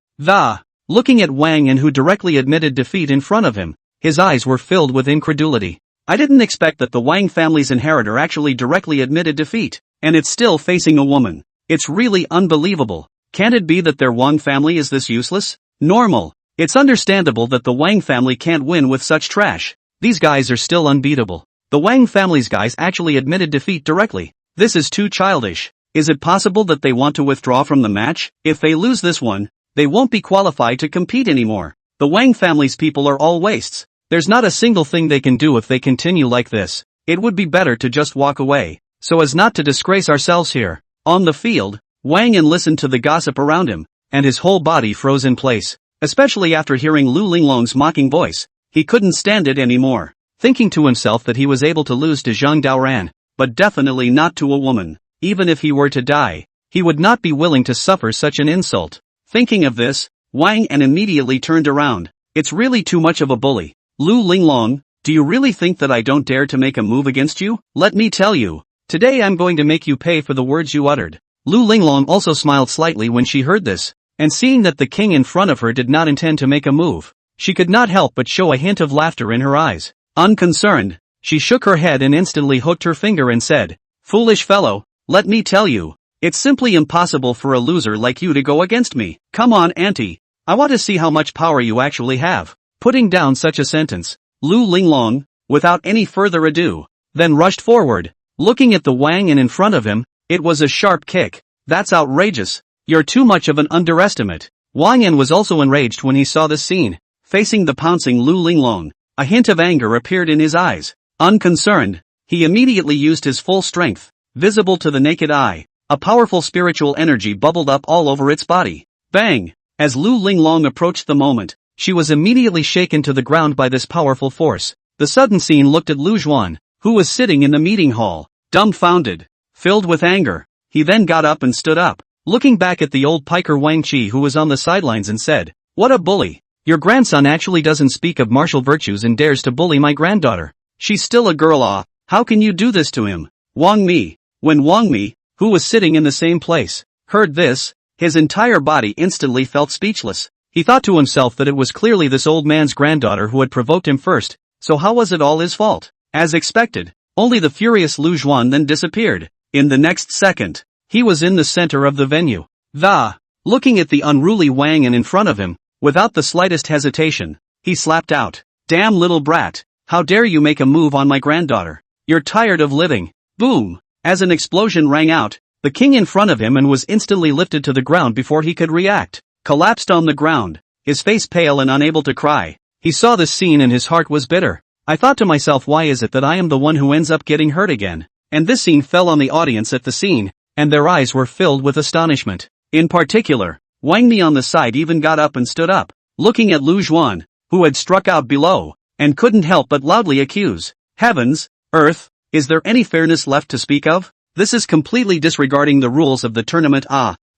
[SPEAKER 1] Looking at Wang An, who directly admitted defeat in front of him, his eyes were filled with incredulity. I didn't expect that the Wang family's inheritor actually directly admitted defeat, and it's still facing a woman. It's really unbelievable. Can't it be that their Wang family is this useless? Normal. It's understandable that the Wang family can't win with such trash. These guys are still unbeatable. The Wang family's guys actually admitted defeat directly. This is too childish. Is it possible that they want to withdraw from the match? If they lose this one, they won't be qualified to compete anymore. The Wang family's people are all wastes. There's not a single thing they can do if they continue like this. It would be better to just walk away, so as not to disgrace ourselves here. On the field, Wang Yan listened to the gossip around him, and his whole body froze in place. Especially after hearing Lu Linglong's mocking voice, he couldn't stand it anymore. Thinking to himself that he was able to lose to Zhang Daoran, but definitely not to a woman. Even if he were to die, he would not be willing to suffer such an insult. Thinking of this, Wang Yan immediately turned around. It's really too much of a bully. Lu Linglong, do you really think that I don't dare to make a move against you? Let me tell you, today I'm going to make you pay for the words you uttered. Lu Linglong also smiled slightly when she heard this, and seeing that the king in front of her did not intend to make a move, she could not help but show a hint of laughter in her eyes. Unconcerned, she shook her head and instantly hooked her finger and said, "Foolish fellow, let me tell you, it's simply impossible for a loser like you to go against me. Come on, auntie, I want to see how much power you actually have." Putting down such a sentence, Lu Linglong, without any further ado, then rushed forward, looking at the Wang Yan in front of him. It was a sharp kick. That's outrageous. You're too much of an underestimate. Wang Yan was also enraged when he saw this scene. Facing the pouncing Lu Linglong, a hint of anger appeared in his eyes. Unconcerned, he immediately used his full strength. Visible to the naked eye, a powerful spiritual energy bubbled up all over its body. Bang! As Lu Linglong approached the moment, she was immediately shaken to the ground by this powerful force. The sudden scene looked at Lu Zhuan, who was sitting in the meeting hall, dumbfounded, filled with anger. He then got up and stood up, looking back at the old piker Wang Qi who was on the sidelines and said, "What a bully! Your grandson actually doesn't speak of martial virtues and dares to bully my granddaughter. She's still a girl. How can you do this to him?" Wang Mi. When Wang Mi, who was sitting in the same place, heard this, his entire body instantly felt speechless. He thought to himself that it was clearly this old man's granddaughter who had provoked him first, so how was it all his fault? As expected, only the furious Lu Zhuan then disappeared. In the next second, he was in the center of the venue. Looking at the unruly Wang Yan in front of him, without the slightest hesitation, he slapped out, "Damn little brat, how dare you make a move on my granddaughter? You're tired of living." Boom! As an explosion rang out, the king in front of him and was instantly lifted to the ground before he could react, collapsed on the ground, his face pale and unable to cry. He saw this scene and his heart was bitter. I thought to myself, why is it that I am the one who ends up getting hurt again? And this scene fell on the audience at the scene, and their eyes were filled with astonishment. In particular, Wang Mi on the side even got up and stood up, looking at Lu Zhuan, who had struck out below, and couldn't help but loudly accuse, "Heavens, earth, is there any fairness left to speak of? This is completely disregarding the rules of the tournament.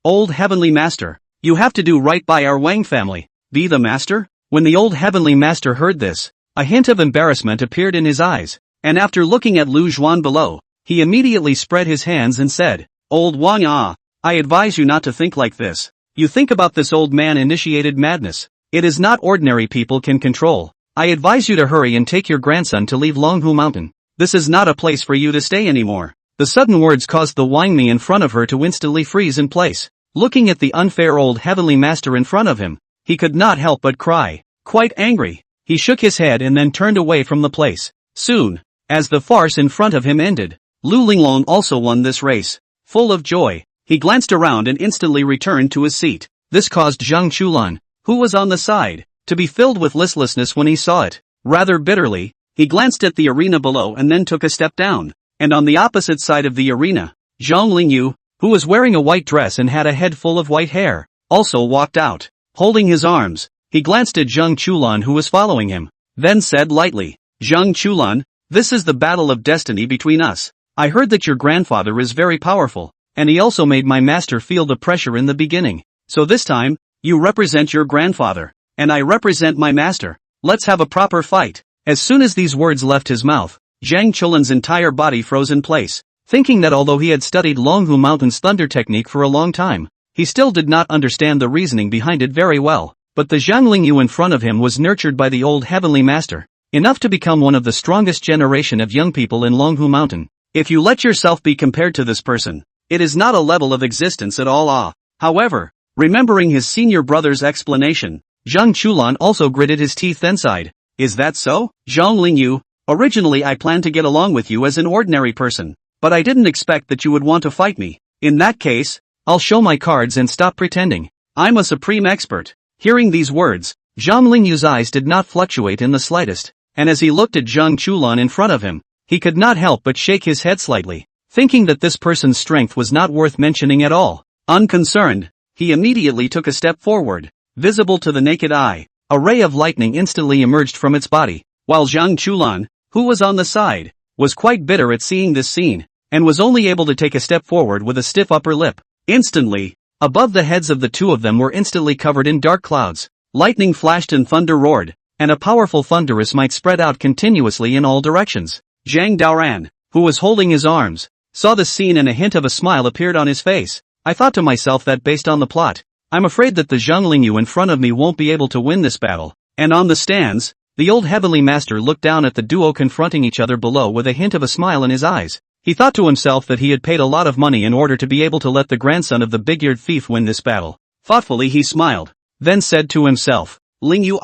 [SPEAKER 1] Old heavenly master, you have to do right by our Wang family. Be the master?" When the old heavenly master heard this, a hint of embarrassment appeared in his eyes, and after looking at Lu Zhuan below, he immediately spread his hands and said, "Old Wang, I advise you not to think like this. You think about this old man initiated madness. It is not ordinary people can control. I advise you to hurry and take your grandson to leave Longhu Mountain. This is not a place for you to stay anymore." The sudden words caused the Wang Mi in front of her to instantly freeze in place. Looking at the unfair old heavenly master in front of him, he could not help but cry. Quite angry, he shook his head and then turned away from the place. Soon, as the farce in front of him ended, Lu Linglong also won this race. Full of joy, he glanced around and instantly returned to his seat. This caused Zhang Chulan, who was on the side, to be filled with listlessness when he saw it. Rather bitterly, he glanced at the arena below and then took a step down, and on the opposite side of the arena, Zhang Lingyu, who was wearing a white dress and had a head full of white hair, also walked out. Holding his arms, he glanced at Zhang Chulan who was following him, then said lightly, "Zhang Chulan, this is the battle of destiny between us. I heard that your grandfather is very powerful, and he also made my master feel the pressure in the beginning. So this time, you represent your grandfather, and I represent my master. Let's have a proper fight." As soon as these words left his mouth, Zhang Chulan's entire body froze in place, thinking that although he had studied Longhu Mountain's thunder technique for a long time, he still did not understand the reasoning behind it very well. But the Zhang Lingyu in front of him was nurtured by the old heavenly master, enough to become one of the strongest generation of young people in Longhu Mountain. If you let yourself be compared to this person, it is not a level of existence at all. However, remembering his senior brother's explanation, Zhang Chulan also gritted his teeth then sighed. Is that so? Zhang Lingyu, originally I planned to get along with you as an ordinary person, but I didn't expect that you would want to fight me. In that case, I'll show my cards and stop pretending. I'm a supreme expert. Hearing these words, Zhang Lingyu's eyes did not fluctuate in the slightest, and as he looked at Zhang Chulan in front of him, he could not help but shake his head slightly, thinking that this person's strength was not worth mentioning at all. Unconcerned, he immediately took a step forward. Visible to the naked eye, a ray of lightning instantly emerged from its body, while Zhang Chulan, who was on the side, was quite bitter at seeing this scene, and was only able to take a step forward with a stiff upper lip. Instantly, above the heads of the two of them were instantly covered in dark clouds. Lightning flashed and thunder roared, and a powerful thunderous might spread out continuously in all directions. Zhang Daoran, who was holding his arms, saw the scene and a hint of a smile appeared on his face. I thought to myself that based on the plot, I'm afraid that the Zhang Lingyu in front of me won't be able to win this battle. And on the stands, the old heavenly master looked down at the duo confronting each other below with a hint of a smile in his eyes. He thought to himself that he had paid a lot of money in order to be able to let the grandson of the big-eared thief win this battle. Thoughtfully he smiled, then said to himself, Lingyu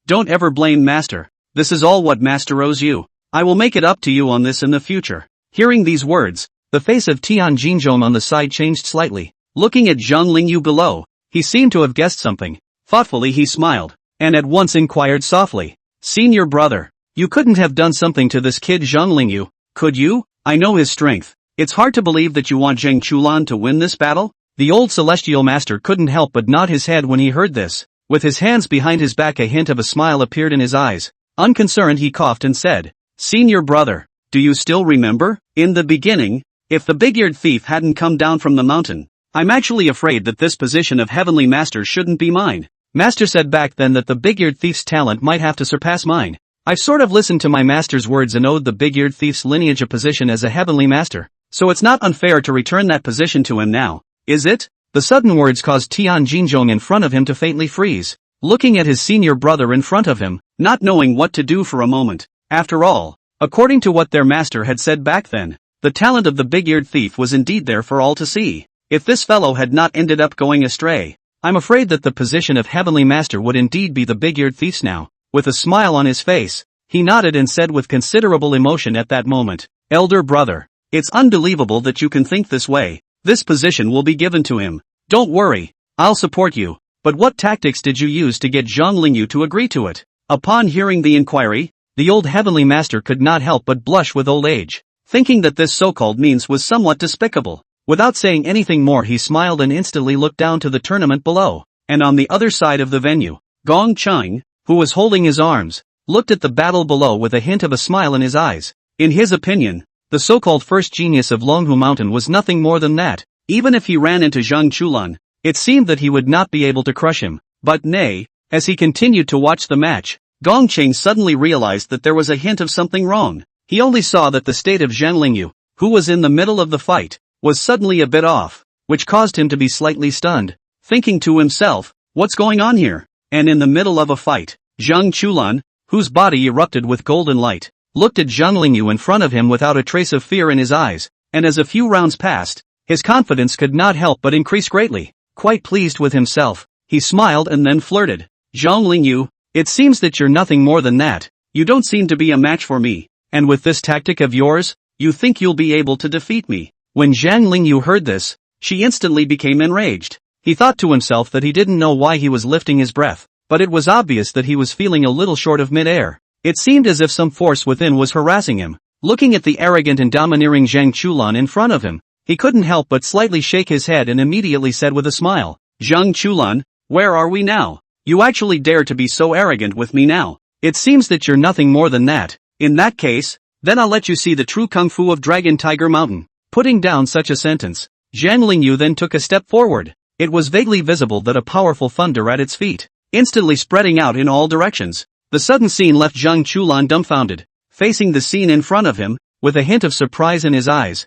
[SPEAKER 1] don't ever blame master. This is all what master owes you. I will make it up to you on this in the future. Hearing these words, the face of Tian Jinzhong on the side changed slightly. Looking at Zhang Lingyu below, he seemed to have guessed something. Thoughtfully he smiled, and at once inquired softly, Senior brother, you couldn't have done something to this kid Zhang Lingyu, could you? I know his strength. It's hard to believe that you want Zhang Chulan to win this battle? The old celestial master couldn't help but nod his head when he heard this. With his hands behind his back, a hint of a smile appeared in his eyes. Unconcerned he coughed and said, Senior brother, do you still remember? In the beginning, if the big-eared thief hadn't come down from the mountain, I'm actually afraid that this position of heavenly master shouldn't be mine. Master said back then that the big-eared thief's talent might have to surpass mine. I've sort of listened to my master's words and owed the big-eared thief's lineage a position as a heavenly master, so it's not unfair to return that position to him now, is it? The sudden words caused Tian Jinzhong in front of him to faintly freeze, looking at his senior brother in front of him, not knowing what to do for a moment. After all, according to what their master had said back then, the talent of the big-eared thief was indeed there for all to see. If this fellow had not ended up going astray, I'm afraid that the position of heavenly master would indeed be the big-eared thief's now. With a smile on his face, he nodded and said with considerable emotion at that moment, Elder brother, it's unbelievable that you can think this way. This position will be given to him. Don't worry, I'll support you. But what tactics did you use to get Zhang Lingyu to agree to it? Upon hearing the inquiry, the old heavenly master could not help but blush with old age, thinking that this so-called means was somewhat despicable. Without saying anything more, he smiled and instantly looked down to the tournament below, and on the other side of the venue, Gong Cheng, who was holding his arms, looked at the battle below with a hint of a smile in his eyes. In his opinion, the so-called first genius of Longhu Mountain was nothing more than that. Even if he ran into Zhang Chulan, it seemed that he would not be able to crush him. But nay, as he continued to watch the match, Gong Cheng suddenly realized that there was a hint of something wrong. He only saw that the state of Zhang Lingyu, who was in the middle of the fight, was suddenly a bit off, which caused him to be slightly stunned, thinking to himself, what's going on here? And in the middle of a fight, Zhang Chulan, whose body erupted with golden light, looked at Zhang Lingyu in front of him without a trace of fear in his eyes, and as a few rounds passed, his confidence could not help but increase greatly. Quite pleased with himself, he smiled and then flirted. Zhang Lingyu, it seems that you're nothing more than that. You don't seem to be a match for me, and with this tactic of yours, you think you'll be able to defeat me. When Zhang Lingyu heard this, she instantly became enraged. He thought to himself that he didn't know why he was lifting his breath, but it was obvious that he was feeling a little short of mid-air. It seemed as if some force within was harassing him. Looking at the arrogant and domineering Zhang Chulan in front of him, he couldn't help but slightly shake his head and immediately said with a smile, Zhang Chulan, where are we now? You actually dare to be so arrogant with me now. It seems that you're nothing more than that. In that case, then I'll let you see the true kung fu of Dragon Tiger Mountain. Putting down such a sentence, Zhang Lingyu then took a step forward. It was vaguely visible that a powerful thunder at its feet, instantly spreading out in all directions. The sudden scene left Zhang Chulan dumbfounded, facing the scene in front of him, with a hint of surprise in his eyes.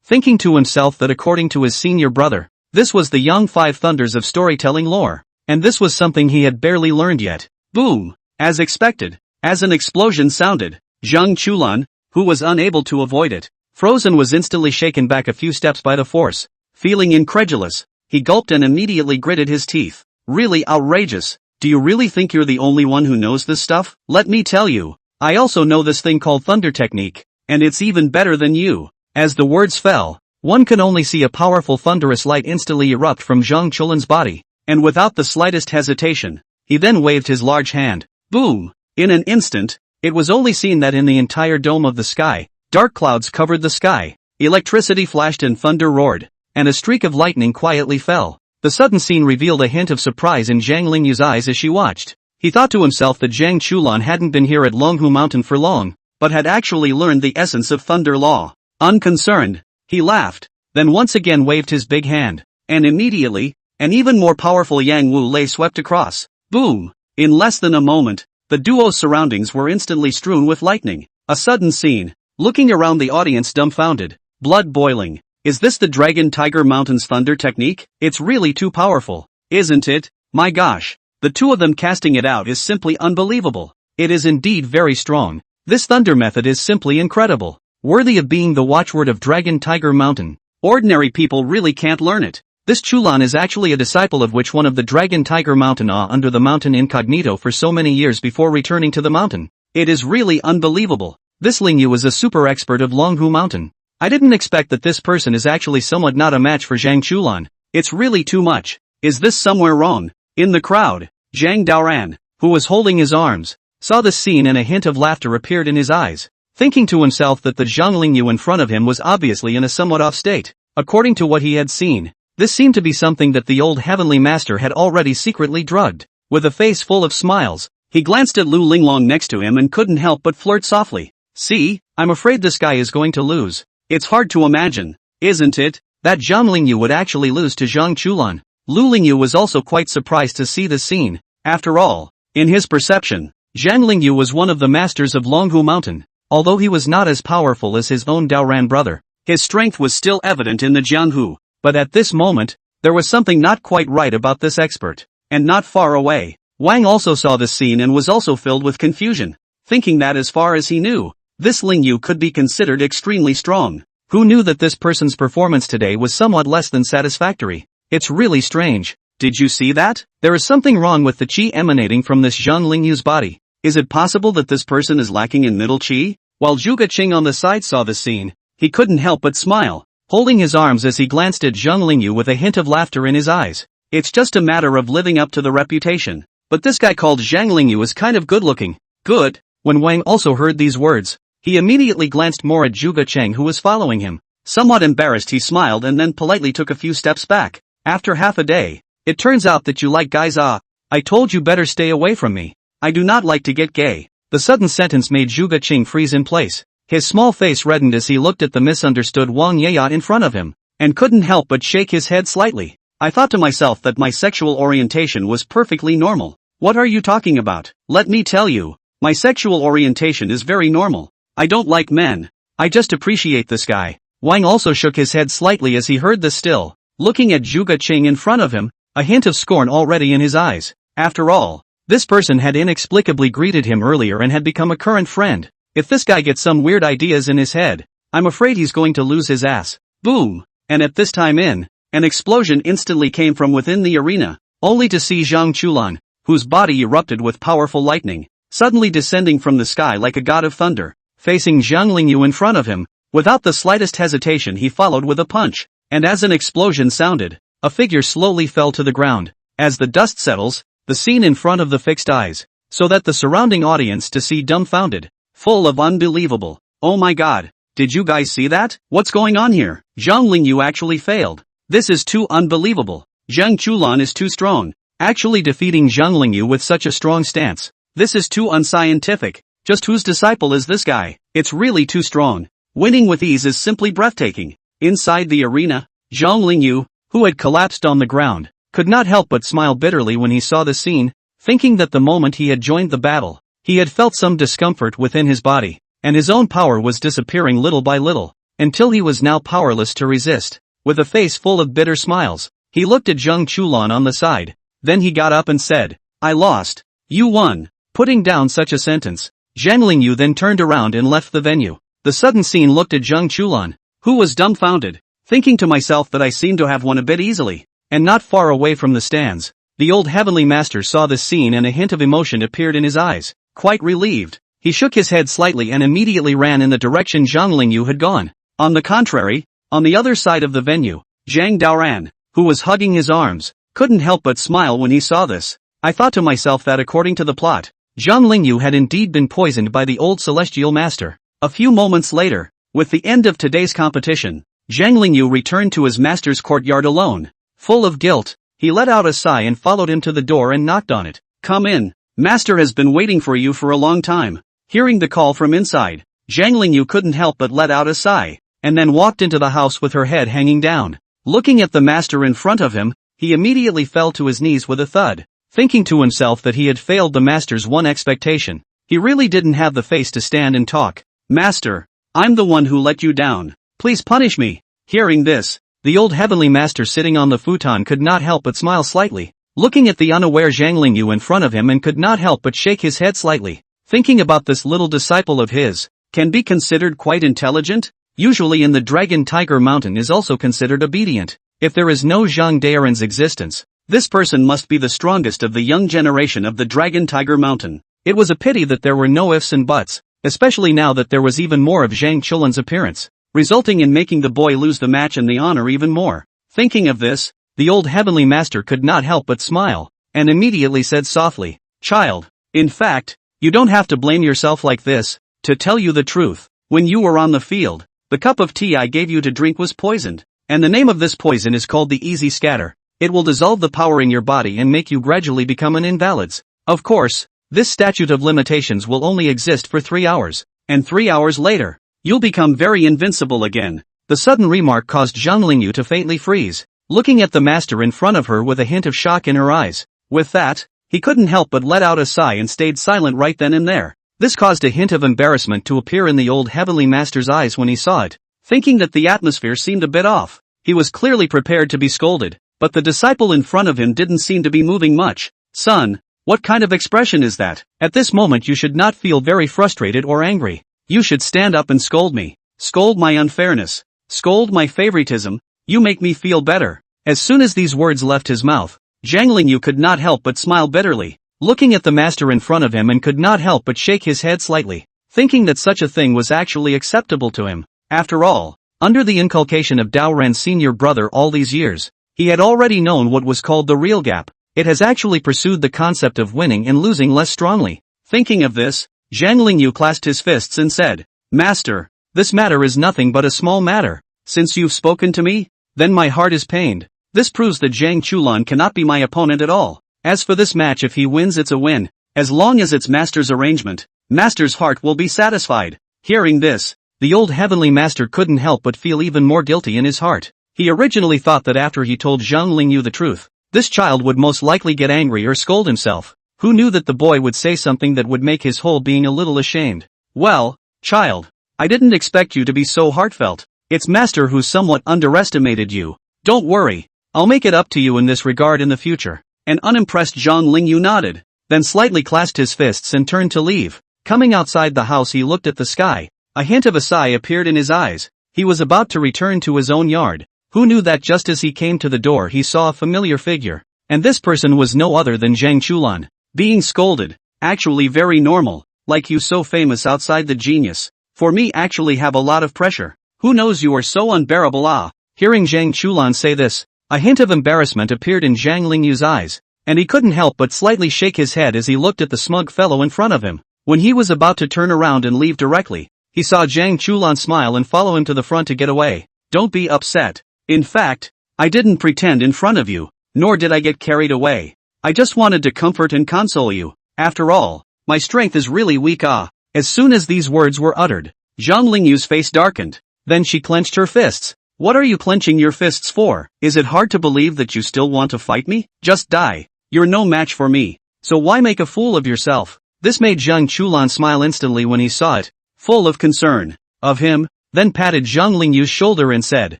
[SPEAKER 1] Thinking to himself that according to his senior brother, this was the young five thunders of storytelling lore, and this was something he had barely learned yet. Boom! As expected, as an explosion sounded, Zhang Chulan, who was unable to avoid it, frozen, was instantly shaken back a few steps by the force. Feeling incredulous, he gulped and immediately gritted his teeth. Really outrageous. Do you really think you're the only one who knows this stuff? Let me tell you, I also know this thing called thunder technique, and it's even better than you. As the words fell, one could only see a powerful thunderous light instantly erupt from Zhang Chulan's body, and without the slightest hesitation, he then waved his large hand. Boom! In an instant, it was only seen that in the entire dome of the sky, dark clouds covered the sky, electricity flashed and thunder roared, and a streak of lightning quietly fell. The sudden scene revealed a hint of surprise in Zhang Lingyu's eyes as she watched. He thought to himself that Zhang Chulan hadn't been here at Longhu Mountain for long, but had actually learned the essence of thunder law. Unconcerned, he laughed, then once again waved his big hand, and immediately, an even more powerful Yang Wu lei swept across. Boom! In less than a moment, the duo's surroundings were instantly strewn with lightning. A sudden scene, looking around the audience dumbfounded, blood boiling. Is this the Dragon Tiger Mountain's thunder technique? It's really too powerful, isn't it? My gosh, the two of them casting it out is simply unbelievable. It is indeed very strong. This thunder method is simply incredible, worthy of being the watchword of Dragon Tiger Mountain. Ordinary people really can't learn it. This Chulan is actually a disciple of one of the Dragon Tiger Mountain under the mountain incognito for so many years before returning to the mountain. It is really unbelievable. This Lingyu is a super expert of Longhu Mountain. I didn't expect that this person is actually somewhat not a match for Zhang Chulan. It's really too much. Is this somewhere wrong? In the crowd, Zhang Daoran, who was holding his arms, saw this scene and a hint of laughter appeared in his eyes, thinking to himself that the Zhang Lingyu in front of him was obviously in a somewhat off state. According to what he had seen, this seemed to be something that the old heavenly master had already secretly drugged. With a face full of smiles, he glanced at Lu Linglong next to him and couldn't help but flirt softly. See, I'm afraid this guy is going to lose. It's hard to imagine, isn't it, that Zhang Lingyu would actually lose to Zhang Chulan. Lu Lingyu was also quite surprised to see the scene. After all, in his perception, Zhang Lingyu was one of the masters of Longhu Mountain. Although he was not as powerful as his own Daoran brother, his strength was still evident in the Jianghu. But at this moment, there was something not quite right about this expert. And not far away, Wang also saw this scene and was also filled with confusion, thinking that as far as he knew, this Lingyu could be considered extremely strong. Who knew that this person's performance today was somewhat less than satisfactory? It's really strange. Did you see that? There is something wrong with the qi emanating from this Zhang Lingyu's body. Is it possible that this person is lacking in middle qi? While Zhuge Qing on the side saw the scene, he couldn't help but smile, holding his arms as he glanced at Zhang Lingyu with a hint of laughter in his eyes. It's just a matter of living up to the reputation. But this guy called Zhang Lingyu is kind of good looking. Good. When Wang also heard these words, he immediately glanced more at Zhuge Cheng who was following him. Somewhat embarrassed, he smiled and then politely took a few steps back. After half a day, it turns out that you like guys. I told you better stay away from me. I do not like to get gay. The sudden sentence made Zhuge Cheng freeze in place. His small face reddened as he looked at the misunderstood Wang Yaya in front of him, and couldn't help but shake his head slightly. I thought to myself that my sexual orientation was perfectly normal. What are you talking about? Let me tell you, my sexual orientation is very normal. I don't like men. I just appreciate this guy. Wang also shook his head slightly as he heard this, still looking at Zhuge Cheng in front of him, a hint of scorn already in his eyes. After all, this person had inexplicably greeted him earlier and had become a current friend. If this guy gets some weird ideas in his head, I'm afraid he's going to lose his ass. Boom! And at this time an explosion instantly came from within the arena, only to see Zhang Chulan, whose body erupted with powerful lightning, suddenly descending from the sky like a god of thunder. Facing Zhang Lingyu in front of him, without the slightest hesitation he followed with a punch, and as an explosion sounded, a figure slowly fell to the ground. As the dust settles, the scene in front of the fixed eyes, so that the surrounding audience to see dumbfounded, full of unbelievable, oh my god, did you guys see that? What's going on here? Zhang Lingyu actually failed. This is too unbelievable. Zhang Chulan is too strong, actually defeating Zhang Lingyu with such a strong stance. This is too unscientific. Just whose disciple is this guy? It's really too strong. Winning with ease is simply breathtaking. Inside the arena, Zhang Lingyu, who had collapsed on the ground, could not help but smile bitterly when he saw the scene, thinking that the moment he had joined the battle, he had felt some discomfort within his body, and his own power was disappearing little by little, until he was now powerless to resist. With a face full of bitter smiles, he looked at Zhang Chulan on the side, then he got up and said, I lost. You won. Putting down such a sentence, Zhang Lingyu then turned around and left the venue. The sudden scene looked at Zhang Chulan, who was dumbfounded, thinking to myself that I seemed to have won a bit easily. And not far away from the stands, the old heavenly master saw this scene and a hint of emotion appeared in his eyes. Quite relieved, he shook his head slightly and immediately ran in the direction Zhang Lingyu had gone. On the contrary, on the other side of the venue, Zhang Daoran, who was hugging his arms, couldn't help but smile when he saw this. I thought to myself that according to the plot, Zhang Lingyu had indeed been poisoned by the old celestial master. A few moments later, with the end of today's competition, Zhang Lingyu returned to his master's courtyard alone. Full of guilt, he let out a sigh and followed him to the door and knocked on it. "Come in, master has been waiting for you for a long time." Hearing the call from inside, Zhang Lingyu couldn't help but let out a sigh, and then walked into the house with her head hanging down. Looking at the master in front of him, he immediately fell to his knees with a thud, thinking to himself that he had failed the master's one expectation. He really didn't have the face to stand and talk. "Master, I'm the one who let you down. Please punish me." Hearing this, the old heavenly master sitting on the futon could not help but smile slightly, looking at the unaware Zhang Lingyu in front of him and could not help but shake his head slightly, thinking about this little disciple of his, can be considered quite intelligent? Usually in the Dragon Tiger Mountain is also considered obedient. If there is no Zhang Daoran's existence, this person must be the strongest of the young generation of the Dragon Tiger Mountain. It was a pity that there were no ifs and buts, especially now that there was even more of Zhang Chulan's appearance, resulting in making the boy lose the match and the honor even more. Thinking of this, the old heavenly master could not help but smile, and immediately said softly, "Child, in fact, you don't have to blame yourself like this. To tell you the truth, when you were on the field, the cup of tea I gave you to drink was poisoned, and the name of this poison is called the Easy Scatter. It will dissolve the power in your body and make you gradually become an invalid. Of course, this statute of limitations will only exist for 3 hours, and 3 hours later, you'll become very invincible again." The sudden remark caused Zhang Lingyu to faintly freeze, looking at the master in front of her with a hint of shock in her eyes. With that, he couldn't help but let out a sigh and stayed silent right then and there. This caused a hint of embarrassment to appear in the old heavenly master's eyes when he saw it. Thinking that the atmosphere seemed a bit off, he was clearly prepared to be scolded, but the disciple in front of him didn't seem to be moving much. "Son, what kind of expression is that? At this moment you should not feel very frustrated or angry. You should stand up and scold me. Scold my unfairness. Scold my favoritism. You make me feel better." As soon as these words left his mouth, Zhang Lingyu could not help but smile bitterly, looking at the master in front of him and could not help but shake his head slightly, thinking that such a thing was actually acceptable to him. After all, under the inculcation of Daoran's senior brother all these years, he had already known what was called the real gap. It has actually pursued the concept of winning and losing less strongly. Thinking of this, Zhang Lingyu clasped his fists and said, "Master, this matter is nothing but a small matter. Since you've spoken to me, then my heart is pained. This proves that Zhang Chulan cannot be my opponent at all. As for this match, if he wins, it's a win. As long as it's master's arrangement, master's heart will be satisfied." Hearing this, the old heavenly master couldn't help but feel even more guilty in his heart. He originally thought that after he told Zhang Lingyu the truth, this child would most likely get angry or scold himself. Who knew that the boy would say something that would make his whole being a little ashamed? "Well, child, I didn't expect you to be so heartfelt. It's master who somewhat underestimated you. Don't worry, I'll make it up to you in this regard in the future." An unimpressed Zhang Lingyu nodded, then slightly clasped his fists and turned to leave. Coming outside the house, he looked at the sky. A hint of a sigh appeared in his eyes. He was about to return to his own yard. Who knew that just as he came to the door he saw a familiar figure, and this person was no other than Zhang Chulan. Being scolded, actually very normal, like you so famous outside the genius. For me actually have a lot of pressure. Who knows you are so unbearable. Ah. Hearing Zhang Chulan say this, a hint of embarrassment appeared in Zhang Lingyu's eyes, and he couldn't help but slightly shake his head as he looked at the smug fellow in front of him. When he was about to turn around and leave directly, he saw Zhang Chulan smile and follow him to the front to get away. "Don't be upset. In fact, I didn't pretend in front of you, nor did I get carried away. I just wanted to comfort and console you. After all, my strength is really weak." Ah. As soon as these words were uttered, Zhang Lingyu's face darkened. Then she clenched her fists. "What are you clenching your fists for? Is it hard to believe that you still want to fight me? Just die. You're no match for me. So why make a fool of yourself?" This made Zhang Chulan smile instantly when he saw it, full of concern of him, then patted Zhang Lingyu's shoulder and said,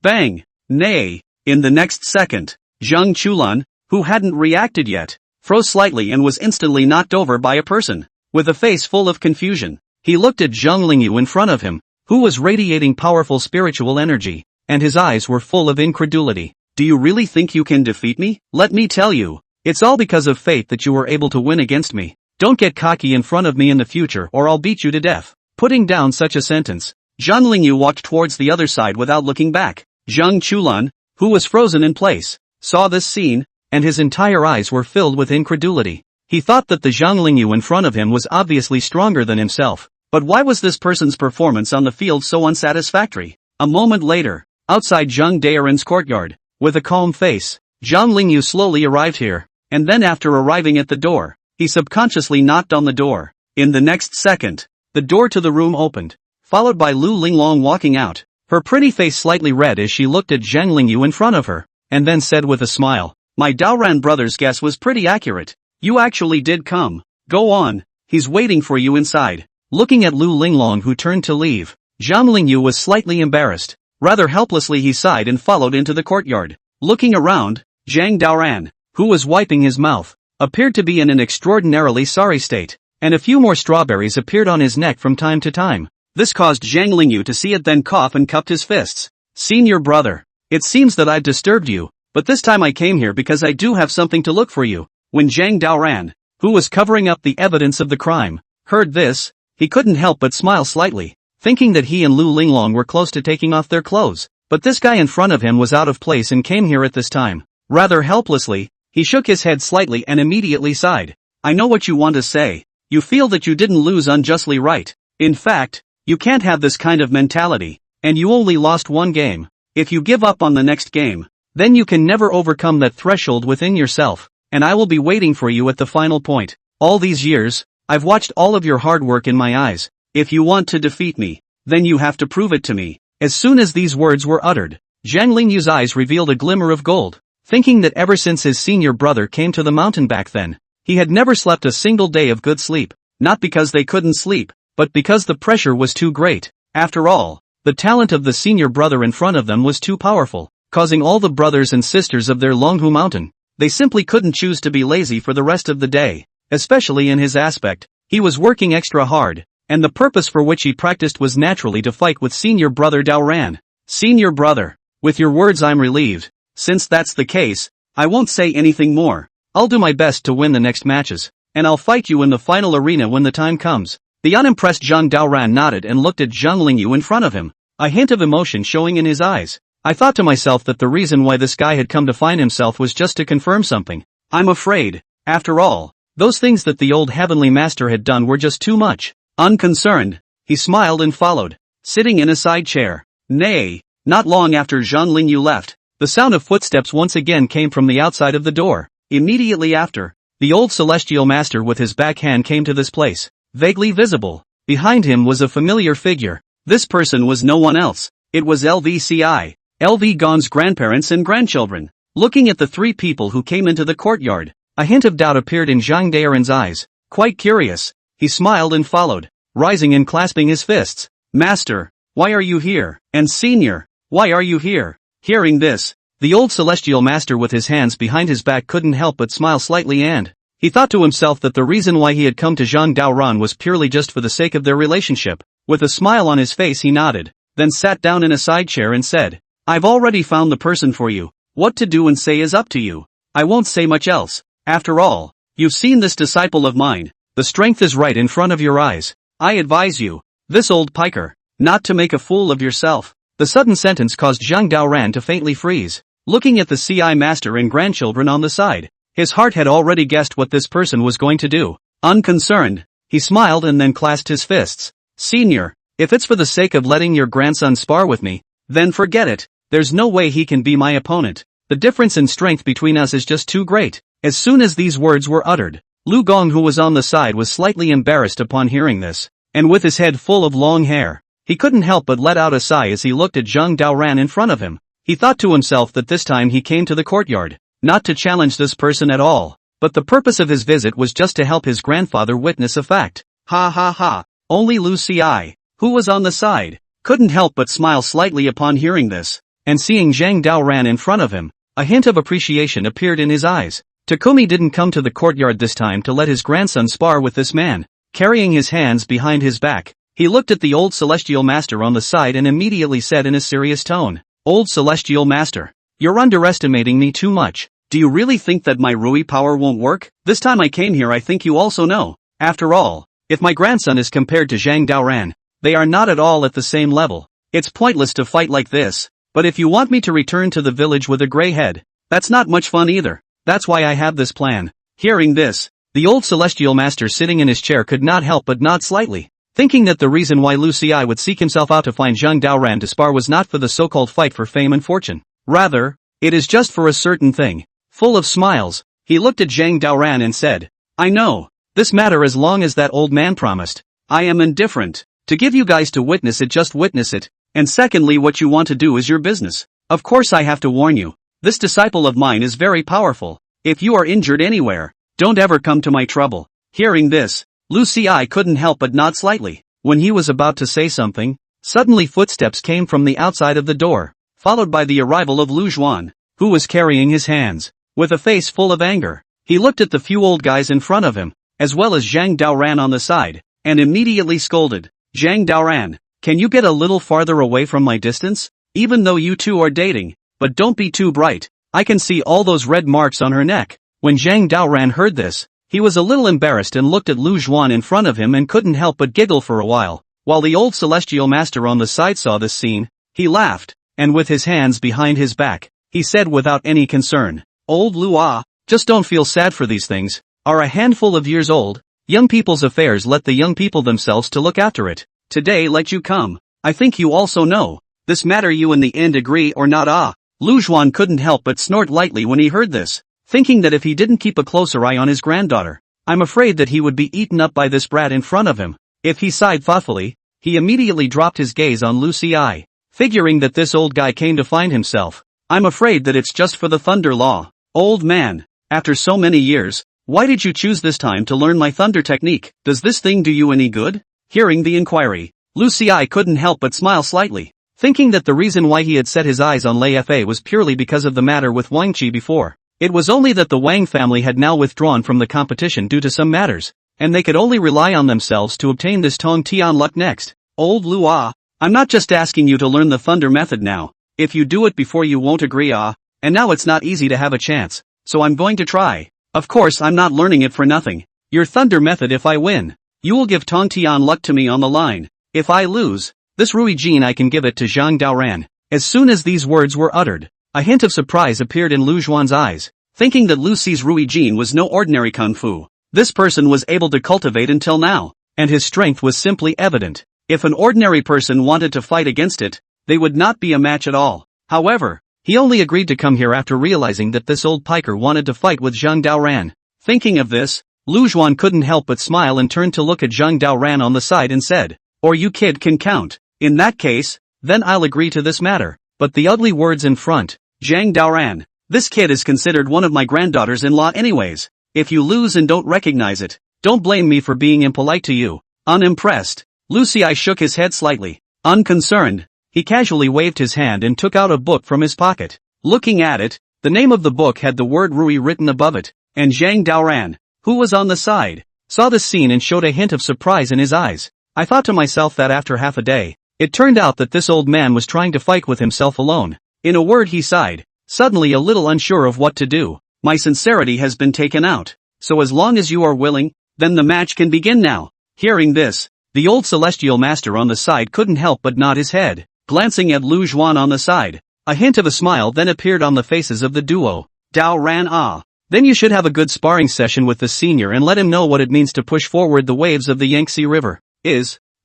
[SPEAKER 1] "Bang!" Nay. In the next second, Zhang Chulan, who hadn't reacted yet, froze slightly and was instantly knocked over by a person. With a face full of confusion, he looked at Zhang Lingyu in front of him, who was radiating powerful spiritual energy, and his eyes were full of incredulity. Do you really think you can defeat me? Let me tell you, it's all because of fate that you were able to win against me. Don't get cocky in front of me in the future or I'll beat you to death. Putting down such a sentence, Zhang Lingyu walked towards the other side without looking back. Zhang Chulan, who was frozen in place, saw this scene, and his entire eyes were filled with incredulity. He thought that the Zhang Lingyu in front of him was obviously stronger than himself, but why was this person's performance on the field so unsatisfactory? A moment later, outside Zhang Daoran's courtyard, with a calm face, Zhang Lingyu slowly arrived here, and then after arriving at the door, he subconsciously knocked on the door. In the next second, the door to the room opened, followed by Lu Linglong walking out, her pretty face slightly red as she looked at Zhang Lingyu in front of her, and then said with a smile, "My Daoran brother's guess was pretty accurate. You actually did come. Go on, he's waiting for you inside." Looking at Lu Linglong who turned to leave, Zhang Lingyu was slightly embarrassed. Rather helplessly he sighed and followed into the courtyard. Looking around, Zhang Daoran, who was wiping his mouth, appeared to be in an extraordinarily sorry state, and a few more strawberries appeared on his neck from time to time. This caused Zhang Lingyu to see it, then cough and cupped his fists. "Senior brother, it seems that I've disturbed you, but this time I came here because I do have something to look for you." When Zhang Daoran, who was covering up the evidence of the crime, heard this, he couldn't help but smile slightly, thinking that he and Lu Linglong were close to taking off their clothes, but this guy in front of him was out of place and came here at this time. Rather helplessly, he shook his head slightly and immediately sighed. "I know what you want to say. You feel that you didn't lose unjustly, right? In fact, you can't have this kind of mentality, and you only lost one game. If you give up on the next game, then you can never overcome that threshold within yourself, and I will be waiting for you at the final point. All these years, I've watched all of your hard work in my eyes. If you want to defeat me, then you have to prove it to me." As soon as these words were uttered, Zhang Lingyu's eyes revealed a glimmer of gold, thinking that ever since his senior brother came to the mountain back then, he had never slept a single day of good sleep, not because they couldn't sleep, but because the pressure was too great. After all, the talent of the senior brother in front of them was too powerful, causing all the brothers and sisters of their Longhu mountain. They simply couldn't choose to be lazy for the rest of the day, especially in his aspect. He was working extra hard, and the purpose for which he practiced was naturally to fight with senior brother Daoran. "Senior brother, with your words I'm relieved. Since that's the case, I won't say anything more. I'll do my best to win the next matches, and I'll fight you in the final arena when the time comes." The unimpressed Zhang Daoran nodded and looked at Zhang Lingyu in front of him, a hint of emotion showing in his eyes. "I thought to myself that the reason why this guy had come to find himself was just to confirm something. I'm afraid, after all, those things that the old heavenly master had done were just too much." Unconcerned, he smiled and followed, sitting in a side chair. Nay, not long after Zhang Lingyu left, the sound of footsteps once again came from the outside of the door. Immediately after, the old celestial master with his backhand came to this place, vaguely visible. Behind him was a familiar figure. This person was no one else. It was LVCI, LV Gon's grandparents and grandchildren. Looking at the three people who came into the courtyard, a hint of doubt appeared in Zhang Daoran's eyes. Quite curious, he smiled and followed, rising and clasping his fists. "Master, why are you here? And Senior, why are you here?" Hearing this, the old celestial master with his hands behind his back couldn't help but smile slightly, and he thought to himself that the reason why he had come to Zhang Daoran was purely just for the sake of their relationship. With a smile on his face he nodded, then sat down in a side chair and said, "I've already found the person for you. What to do and say is up to you. I won't say much else. After all, you've seen this disciple of mine. The strength is right in front of your eyes. I advise you, this old piker, not to make a fool of yourself." The sudden sentence caused Zhang Daoran to faintly freeze, looking at the CI master and grandchildren on the side. His heart had already guessed what this person was going to do. Unconcerned, he smiled and then clasped his fists. "Senior, if it's for the sake of letting your grandson spar with me, then forget it. There's no way he can be my opponent. The difference in strength between us is just too great." As soon as these words were uttered, Lu Gong, who was on the side, was slightly embarrassed upon hearing this, and with his head full of long hair, he couldn't help but let out a sigh as he looked at Zhang Daoran in front of him. He thought to himself that this time he came to the courtyard, not to challenge this person at all, but the purpose of his visit was just to help his grandfather witness a fact. Ha ha ha, only Lu Ci, who was on the side, couldn't help but smile slightly upon hearing this, and seeing Zhang Daoran in front of him, a hint of appreciation appeared in his eyes. Takumi didn't come to the courtyard this time to let his grandson spar with this man. Carrying his hands behind his back, he looked at the old celestial master on the side and immediately said in a serious tone, "Old celestial master, you're underestimating me too much. Do you really think that my Rui power won't work? This time I came here I think you also know. After all, if my grandson is compared to Zhang Daoran, they are not at all at the same level. It's pointless to fight like this, but if you want me to return to the village with a gray head, that's not much fun either. That's why I have this plan." Hearing this, the old celestial master sitting in his chair could not help but nod slightly, thinking that the reason why Lu Xi would seek himself out to find Zhang Daoran to spar was not for the so-called fight for fame and fortune. Rather, it is just for a certain thing. Full of smiles, he looked at Zhang Daoran and said, "I know this matter as long as that old man promised. I am indifferent. To give you guys to witness it, just witness it, and secondly what you want to do is your business. Of course I have to warn you, this disciple of mine is very powerful. If you are injured anywhere, don't ever come to my trouble." Hearing this, Lu Xi couldn't help but nod slightly. When he was about to say something, suddenly footsteps came from the outside of the door, followed by the arrival of Lu Zhuan, who was carrying his hands. With a face full of anger, he looked at the few old guys in front of him, as well as Zhang Daoran on the side, and immediately scolded, "Zhang Daoran, can you get a little farther away from my distance? Even though you two are dating, but don't be too bright. I can see all those red marks on her neck." When Zhang Daoran heard this, he was a little embarrassed and looked at Lu Zhuan in front of him and couldn't help but giggle for a while. While the old celestial master on the side saw this scene, he laughed, and with his hands behind his back, he said without any concern, "Old Lu, just don't feel sad for these things are a handful of years old. Young people's affairs, let the young people themselves to look after it. Today let you come. I think you also know this matter, you in the end agree or not?" Lu Zhuan couldn't help but snort lightly when he heard this, thinking that if he didn't keep a closer eye on his granddaughter, I'm afraid that he would be eaten up by this brat in front of him. If he sighed thoughtfully, he immediately dropped his gaze on Lu Xi, figuring that this old guy came to find himself. "I'm afraid that it's just for the thunder law. Old man, after so many years, why did you choose this time to learn my thunder technique? Does this thing do you any good?" Hearing the inquiry, Lu Xi couldn't help but smile slightly, thinking that the reason why he had set his eyes on Lei Fa was purely because of the matter with Wang Qi before. It was only that the Wang family had now withdrawn from the competition due to some matters, and they could only rely on themselves to obtain this Tong Tian luck next. "Old Lu, I'm not just asking you to learn the thunder method now. If you do it before you won't agree, and now it's not easy to have a chance, so I'm going to try. Of course I'm not learning it for nothing. Your thunder method, if I win, you will give Tong Tian luck to me on the line. If I lose, this Rui Jin I can give it to Zhang Daoran." As soon as these words were uttered, a hint of surprise appeared in Lu Zhuan's eyes, thinking that Lu Xi's Rui Jin was no ordinary kung fu. This person was able to cultivate until now, and his strength was simply evident. If an ordinary person wanted to fight against it, they would not be a match at all. However, he only agreed to come here after realizing that this old piker wanted to fight with Zhang Daoran. Thinking of this, Lu Zhuan couldn't help but smile and turned to look at Zhang Daoran on the side and said, "Or you kid can count. In that case, then I'll agree to this matter." But the ugly words in front, "Zhang Daoran, this kid is considered one of my granddaughters-in-law anyways. If you lose and don't recognize it, don't blame me for being impolite to you." Unimpressed, Lu Xi shook his head slightly. Unconcerned, he casually waved his hand and took out a book from his pocket. Looking at it, the name of the book had the word Rui written above it, and Zhang Daoran, who was on the side, saw this scene and showed a hint of surprise in his eyes. "I thought to myself that after half a day, it turned out that this old man was trying to fight with himself alone." In a word, he sighed, suddenly a little unsure of what to do. "My sincerity has been taken out, so as long as you are willing, then the match can begin now." Hearing this, the old celestial master on the side couldn't help but nod his head, glancing at Lu Zhuan on the side. A hint of a smile then appeared on the faces of the duo. "Daoran, then you should have a good sparring session with the senior and let him know what it means to push forward the waves of the Yangtze River."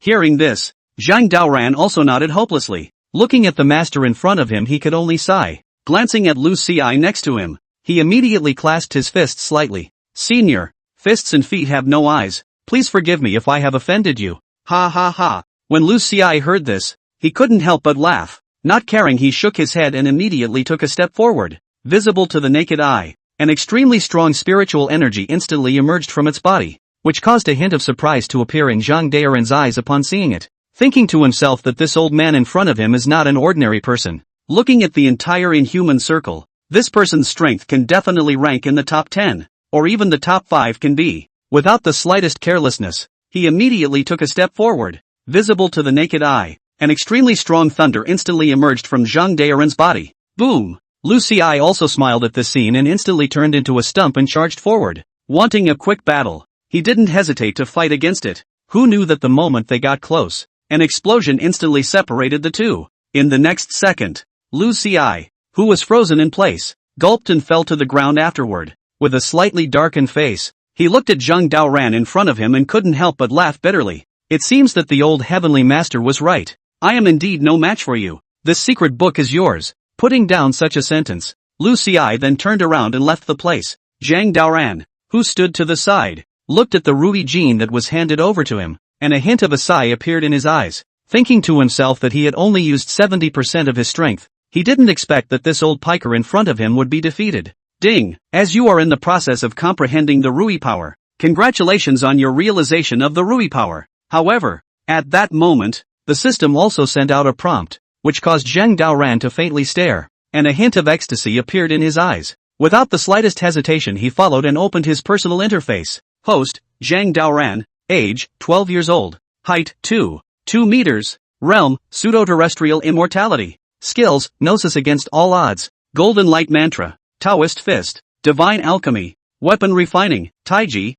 [SPEAKER 1] Hearing this, Zhang Daoran also nodded hopelessly. Looking at the master in front of him, he could only sigh. Glancing at Lu Xi next to him, he immediately clasped his fists slightly. "Senior, fists and feet have no eyes. Please forgive me if I have offended you." Ha ha ha. When Lu Xi heard this, he couldn't help but laugh. Not caring, he shook his head and immediately took a step forward. Visible to the naked eye, an extremely strong spiritual energy instantly emerged from its body, which caused a hint of surprise to appear in Zhang Daoran's eyes upon seeing it. Thinking to himself that this old man in front of him is not an ordinary person. Looking at the entire inhuman circle, This person's strength can definitely rank in the top 10, or even the top 5 can be. Without the slightest carelessness, he immediately took a step forward. Visible to the naked eye, an extremely strong thunder instantly emerged from Zhang Daoran's body. Boom! Lu Xi also smiled at this scene and instantly turned into a stump and charged forward. Wanting a quick battle, he didn't hesitate to fight against it. Who knew that the moment they got close, an explosion instantly separated the two. In the next second, Lu Xi, who was frozen in place, gulped and fell to the ground afterward. With a slightly darkened face, he looked at Zhang Daoran in front of him and couldn't help but laugh bitterly. It seems that the old heavenly master was right. I am indeed no match for you. This secret book is yours. Putting down such a sentence, Lu Xi then turned around and left the place. Zhang Daoran, who stood to the side, looked at the Rui Jin that was handed over to him, and a hint of a sigh appeared in his eyes. Thinking to himself that he had only used 70% of his strength, he didn't expect that this old piker in front of him would be defeated. Ding! As you are in the process of comprehending the Rui power, congratulations on your realization of the Rui power. However, at that moment, the system also sent out a prompt, which caused Zhang Daoran to faintly stare, and a hint of ecstasy appeared in his eyes. Without the slightest hesitation he followed and opened his personal interface. Host, Zhang Daoran, age, 12 years old, height, 2 meters, realm, pseudo-terrestrial immortality, skills, gnosis against all odds, golden light mantra, Taoist fist, divine alchemy, weapon refining, Taiji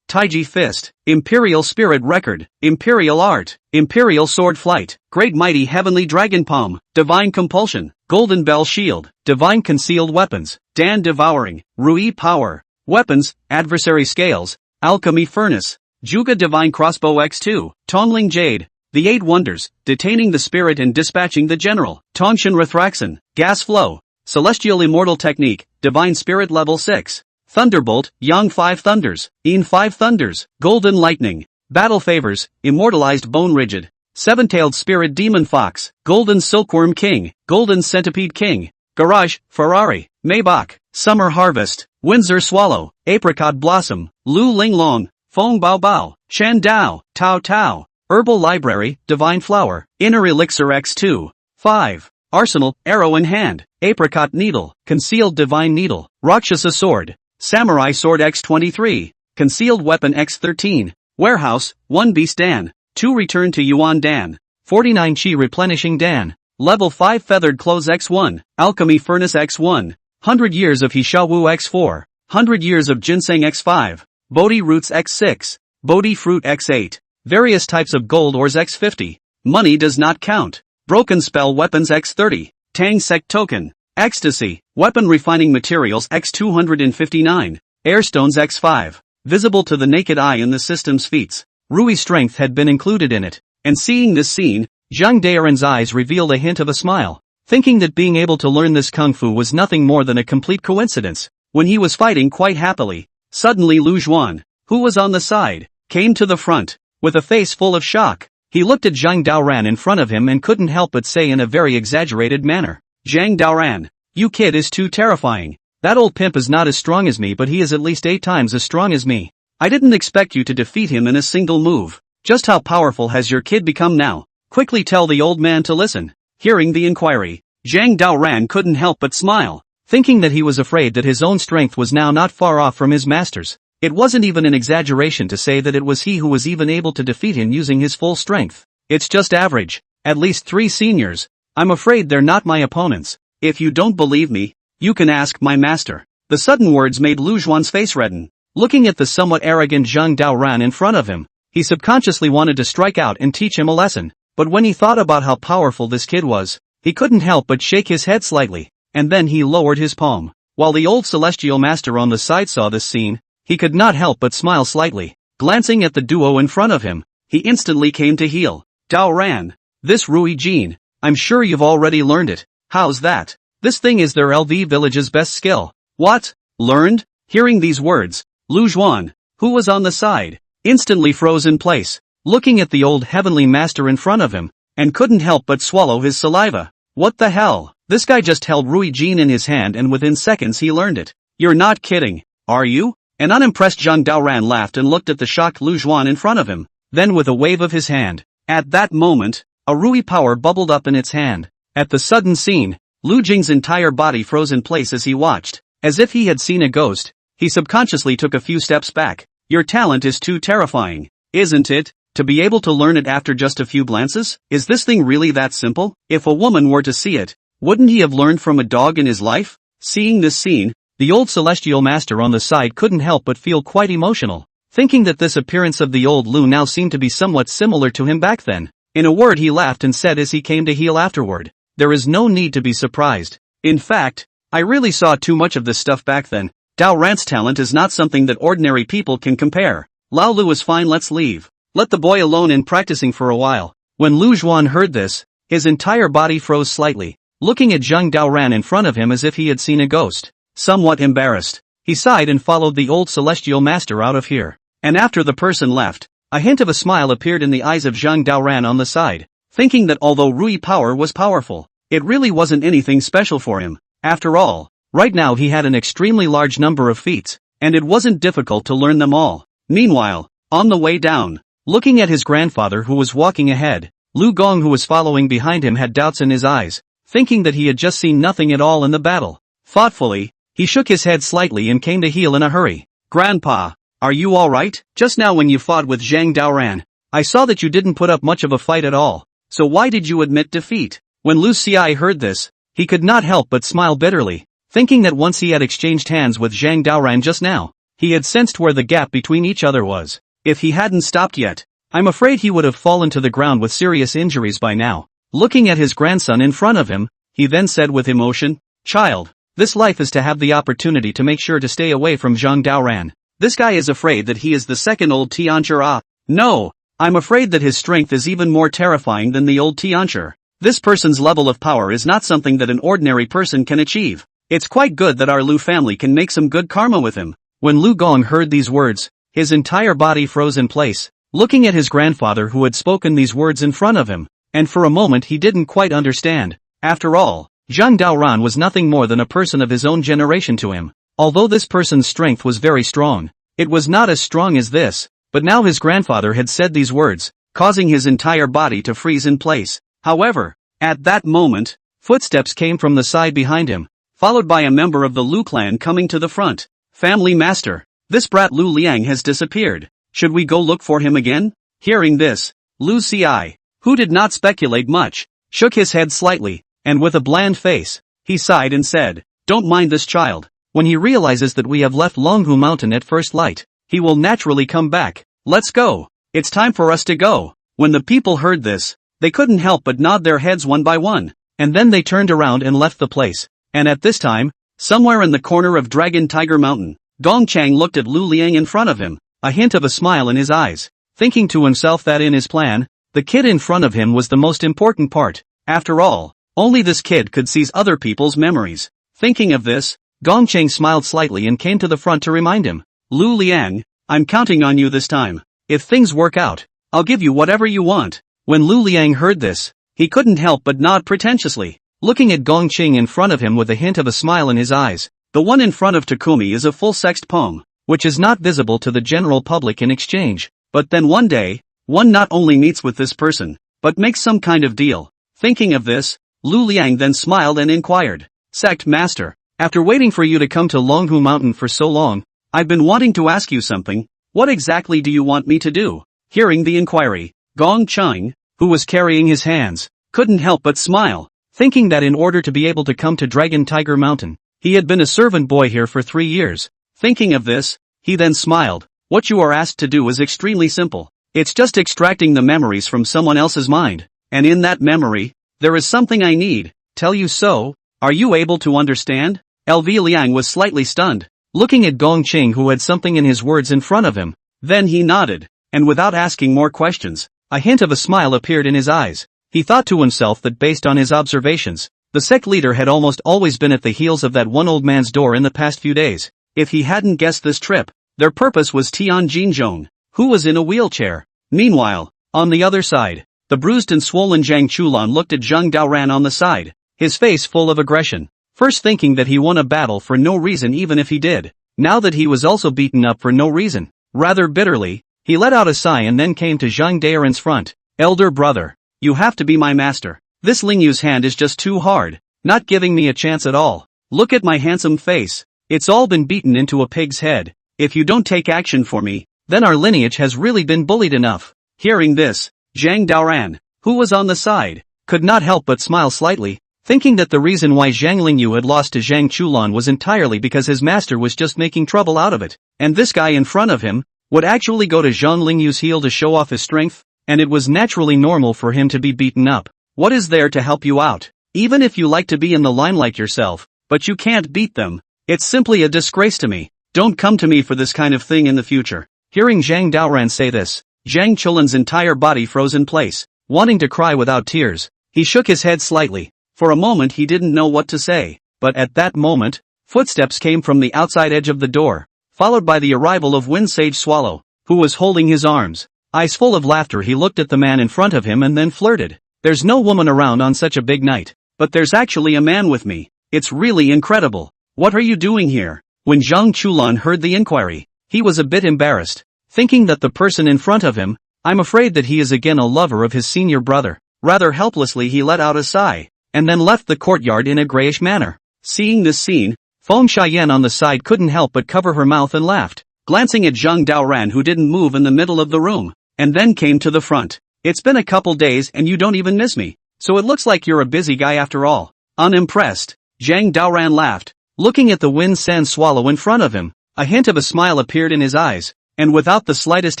[SPEAKER 1] fist, imperial spirit record, imperial art, imperial sword flight, great mighty heavenly dragon palm, divine compulsion, golden bell shield, divine concealed weapons, Dan devouring, Rui power, weapons, adversary scales, alchemy furnace, Juga divine crossbow x2, Tongling jade, the 8 wonders, detaining the spirit and dispatching the general, Tongshan Rathraxon, gas flow, celestial immortal technique, divine spirit level 6. Thunderbolt, Yang 5 thunders, Yin 5 thunders, golden lightning, battle favors, immortalized bone rigid, 7-tailed spirit demon fox, golden silkworm king, golden centipede king, garage, Ferrari, Maybach, summer harvest, Windsor swallow, apricot blossom, Lu Ling long, Feng bao bao, Shan dao, Tao tao, herbal library, divine flower, inner elixir x2, 5, arsenal, arrow in hand, apricot needle, concealed divine needle, Rakshasa sword, samurai sword x23, concealed weapon x13, warehouse, 1 beast Dan, 2 return to Yuan Dan, 49 chi replenishing Dan, level 5 feathered clothes x1, alchemy furnace x1, 100 years of Hishawu x4, 100 years of ginseng x5, Bodhi roots x6, Bodhi fruit x8, various types of gold ores x50, money does not count, broken spell weapons x30, Tang sect token, ecstasy, weapon refining materials x259, airstones x5, visible to the naked eye in the system's feats. Rui's strength had been included in it, and seeing this scene, Zhang Daoran's eyes revealed a hint of a smile, thinking that being able to learn this kung fu was nothing more than a complete coincidence. When he was fighting quite happily, suddenly Lu Zhuan, who was on the side, came to the front, with a face full of shock. He looked at Zhang Daoran in front of him and couldn't help but say in a very exaggerated manner, Zhang Daoran, you kid is too terrifying. That old pimp is not as strong as me, but he is at least 8 times as strong as me. I didn't expect you to defeat him in a single move. Just how powerful has your kid become now? Quickly tell the old man to listen. Hearing the inquiry, Zhang Daoran couldn't help but smile, thinking that he was afraid that his own strength was now not far off from his master's. It wasn't even an exaggeration to say that it was he who was even able to defeat him using his full strength. It's just average. At least 3 seniors. I'm afraid they're not my opponents. If you don't believe me, you can ask my master. The sudden words made Lu Zhuan's face redden. Looking at the somewhat arrogant Zhang Daoran in front of him, he subconsciously wanted to strike out and teach him a lesson. But when he thought about how powerful this kid was, he couldn't help but shake his head slightly, and then he lowered his palm. While the old celestial master on the side saw this scene, he could not help but smile slightly. Glancing at the duo in front of him, he instantly came to heel. Daoran, this Rui Jin, I'm sure you've already learned it. How's that? This thing is their LV village's best skill. What? Learned? Hearing these words, Lu Zhuan, who was on the side, instantly froze in place, looking at the old heavenly master in front of him, and couldn't help but swallow his saliva. What the hell? This guy just held Rui Jin in his hand and within seconds he learned it. You're not kidding, are you? An unimpressed Zhang Daoran laughed and looked at the shocked Lu Zhuan in front of him, then with a wave of his hand. At that moment, a Rui power bubbled up in its hand. At the sudden scene, Lu Jing's entire body froze in place as he watched. As if he had seen a ghost, he subconsciously took a few steps back. Your talent is too terrifying, isn't it? To be able to learn it after just a few glances? Is this thing really that simple? If a woman were to see it, wouldn't he have learned from a dog in his life? Seeing this scene, the old celestial master on the side couldn't help but feel quite emotional, thinking that this appearance of the old Lu now seemed to be somewhat similar to him back then. In a word, he laughed and said as he came to heel afterward, "There is no need to be surprised. In fact, I really saw too much of this stuff back then. Dao Ran's talent is not something that ordinary people can compare. Lao Lu is fine, let's leave. Let the boy alone in practicing for a while." When Lu Zhuan heard this, his entire body froze slightly, looking at Zhang Daoran in front of him as if he had seen a ghost. Somewhat embarrassed, he sighed and followed the old celestial master out of here. And after the person left, a hint of a smile appeared in the eyes of Zhang Daoran on the side, thinking that although Rui power was powerful, it really wasn't anything special for him. After all, right now he had an extremely large number of feats, and it wasn't difficult to learn them all. Meanwhile, on the way down, looking at his grandfather who was walking ahead, Lu Gong who was following behind him had doubts in his eyes, thinking that he had just seen nothing at all in the battle. Thoughtfully, he shook his head slightly and came to heel in a hurry. "Grandpa, are you alright? Just now when you fought with Zhang Daoran, I saw that you didn't put up much of a fight at all, so why did you admit defeat?" When Lu Xiai heard this, he could not help but smile bitterly, thinking that once he had exchanged hands with Zhang Daoran just now, he had sensed where the gap between each other was. If he hadn't stopped yet, I'm afraid he would have fallen to the ground with serious injuries by now. Looking at his grandson in front of him, he then said with emotion, "Child, this life is to have the opportunity to make sure to stay away from Zhang Daoran. This guy is afraid that he is the second old Tiancher. Ah, no, I'm afraid that his strength is even more terrifying than the old Tiancher. This person's level of power is not something that an ordinary person can achieve. It's quite good that our Lu family can make some good karma with him." When Lu Gong heard these words, his entire body froze in place, looking at his grandfather who had spoken these words in front of him, and for a moment he didn't quite understand. After all, Zhang Daoran was nothing more than a person of his own generation to him. Although this person's strength was very strong, it was not as strong as this, but now his grandfather had said these words, causing his entire body to freeze in place. However, at that moment, footsteps came from the side behind him, followed by a member of the Lu clan coming to the front. "Family master, this brat Lu Liang has disappeared. Should we go look for him again?" Hearing this, Lu Xiai, who did not speculate much, shook his head slightly, and with a bland face, he sighed and said, "Don't mind this child. When he realizes that we have left Longhu Mountain at first light, he will naturally come back. Let's go. It's time for us to go." When the people heard this, they couldn't help but nod their heads one by one, and then they turned around and left the place. And at this time, somewhere in the corner of Dragon Tiger Mountain, Gong Chang looked at Lu Liang in front of him, a hint of a smile in his eyes, thinking to himself that in his plan, the kid in front of him was the most important part. After all, only this kid could seize other people's memories. Thinking of this, Gong Chang smiled slightly and came to the front to remind him, "Lu Liang, I'm counting on you this time. If things work out, I'll give you whatever you want." When Lu Liang heard this, he couldn't help but nod pretentiously, looking at Gong Ching in front of him with a hint of a smile in his eyes. The one in front of Takumi is a full-sexed poem, which is not visible to the general public in exchange. But then one day, one not only meets with this person, but makes some kind of deal. Thinking of this, Lu Liang then smiled and inquired, "Sect Master, after waiting for you to come to Longhu Mountain for so long, I've been wanting to ask you something. What exactly do you want me to do?" Hearing the inquiry, Gong Chang, who was carrying his hands, couldn't help but smile, thinking that in order to be able to come to Dragon Tiger Mountain, he had been a servant boy here for 3 years. Thinking of this, he then smiled, "What you are asked to do is extremely simple. It's just extracting the memories from someone else's mind, and in that memory, there is something I need. Tell you so? Are you able to understand?" LV Liang was slightly stunned, looking at Gong Ching who had something in his words in front of him. Then he nodded, and without asking more questions, a hint of a smile appeared in his eyes. He thought to himself that based on his observations, the sect leader had almost always been at the heels of that one old man's door in the past few days. If he hadn't guessed this trip, their purpose was Tian Jinzhong, who was in a wheelchair. Meanwhile, on the other side, the bruised and swollen Zhang Chulan looked at Zhang Daoran on the side, his face full of aggression, first thinking that he won a battle for no reason even if he did. Now that he was also beaten up for no reason, rather bitterly, he let out a sigh and then came to Zhang Daoran's front. "Elder brother, you have to be my master. This Lingyu's hand is just too hard. Not giving me a chance at all. Look at my handsome face. It's all been beaten into a pig's head. If you don't take action for me, then our lineage has really been bullied enough. Hearing this, Zhang Daoran, who was on the side, could not help but smile slightly, thinking that the reason why Zhang Lingyu had lost to Zhang Chulan was entirely because his master was just making trouble out of it, and this guy in front of him would actually go to Zhang Lingyu's heel to show off his strength, and it was naturally normal for him to be beaten up. What is there to help you out? Even if you like to be in the limelight yourself, but you can't beat them, it's simply a disgrace to me. Don't come to me for this kind of thing in the future. Hearing Zhang Daoran say this, Zhang Chulan's entire body froze in place, wanting to cry without tears. He shook his head slightly. For a moment he didn't know what to say, but at that moment, footsteps came from the outside edge of the door, followed by the arrival of Wind Sage Swallow, who was holding his arms. Eyes full of laughter he looked at the man in front of him and then flirted. There's no woman around on such a big night, but there's actually a man with me. It's really incredible. What are you doing here? When Zhang Chulan heard the inquiry, he was a bit embarrassed, thinking that the person in front of him, I'm afraid that he is again a lover of his senior brother. Rather helplessly he let out a sigh, and then left the courtyard in a grayish manner. Seeing this scene, Feng Xiaoyan on the side couldn't help but cover her mouth and laughed, glancing at Zhang Daoran who didn't move in the middle of the room, and then came to the front. It's been a couple days and you don't even miss me, so it looks like you're a busy guy after all. Unimpressed, Zhang Daoran laughed, looking at the Wind Sand Swallow in front of him. A hint of a smile appeared in his eyes, and without the slightest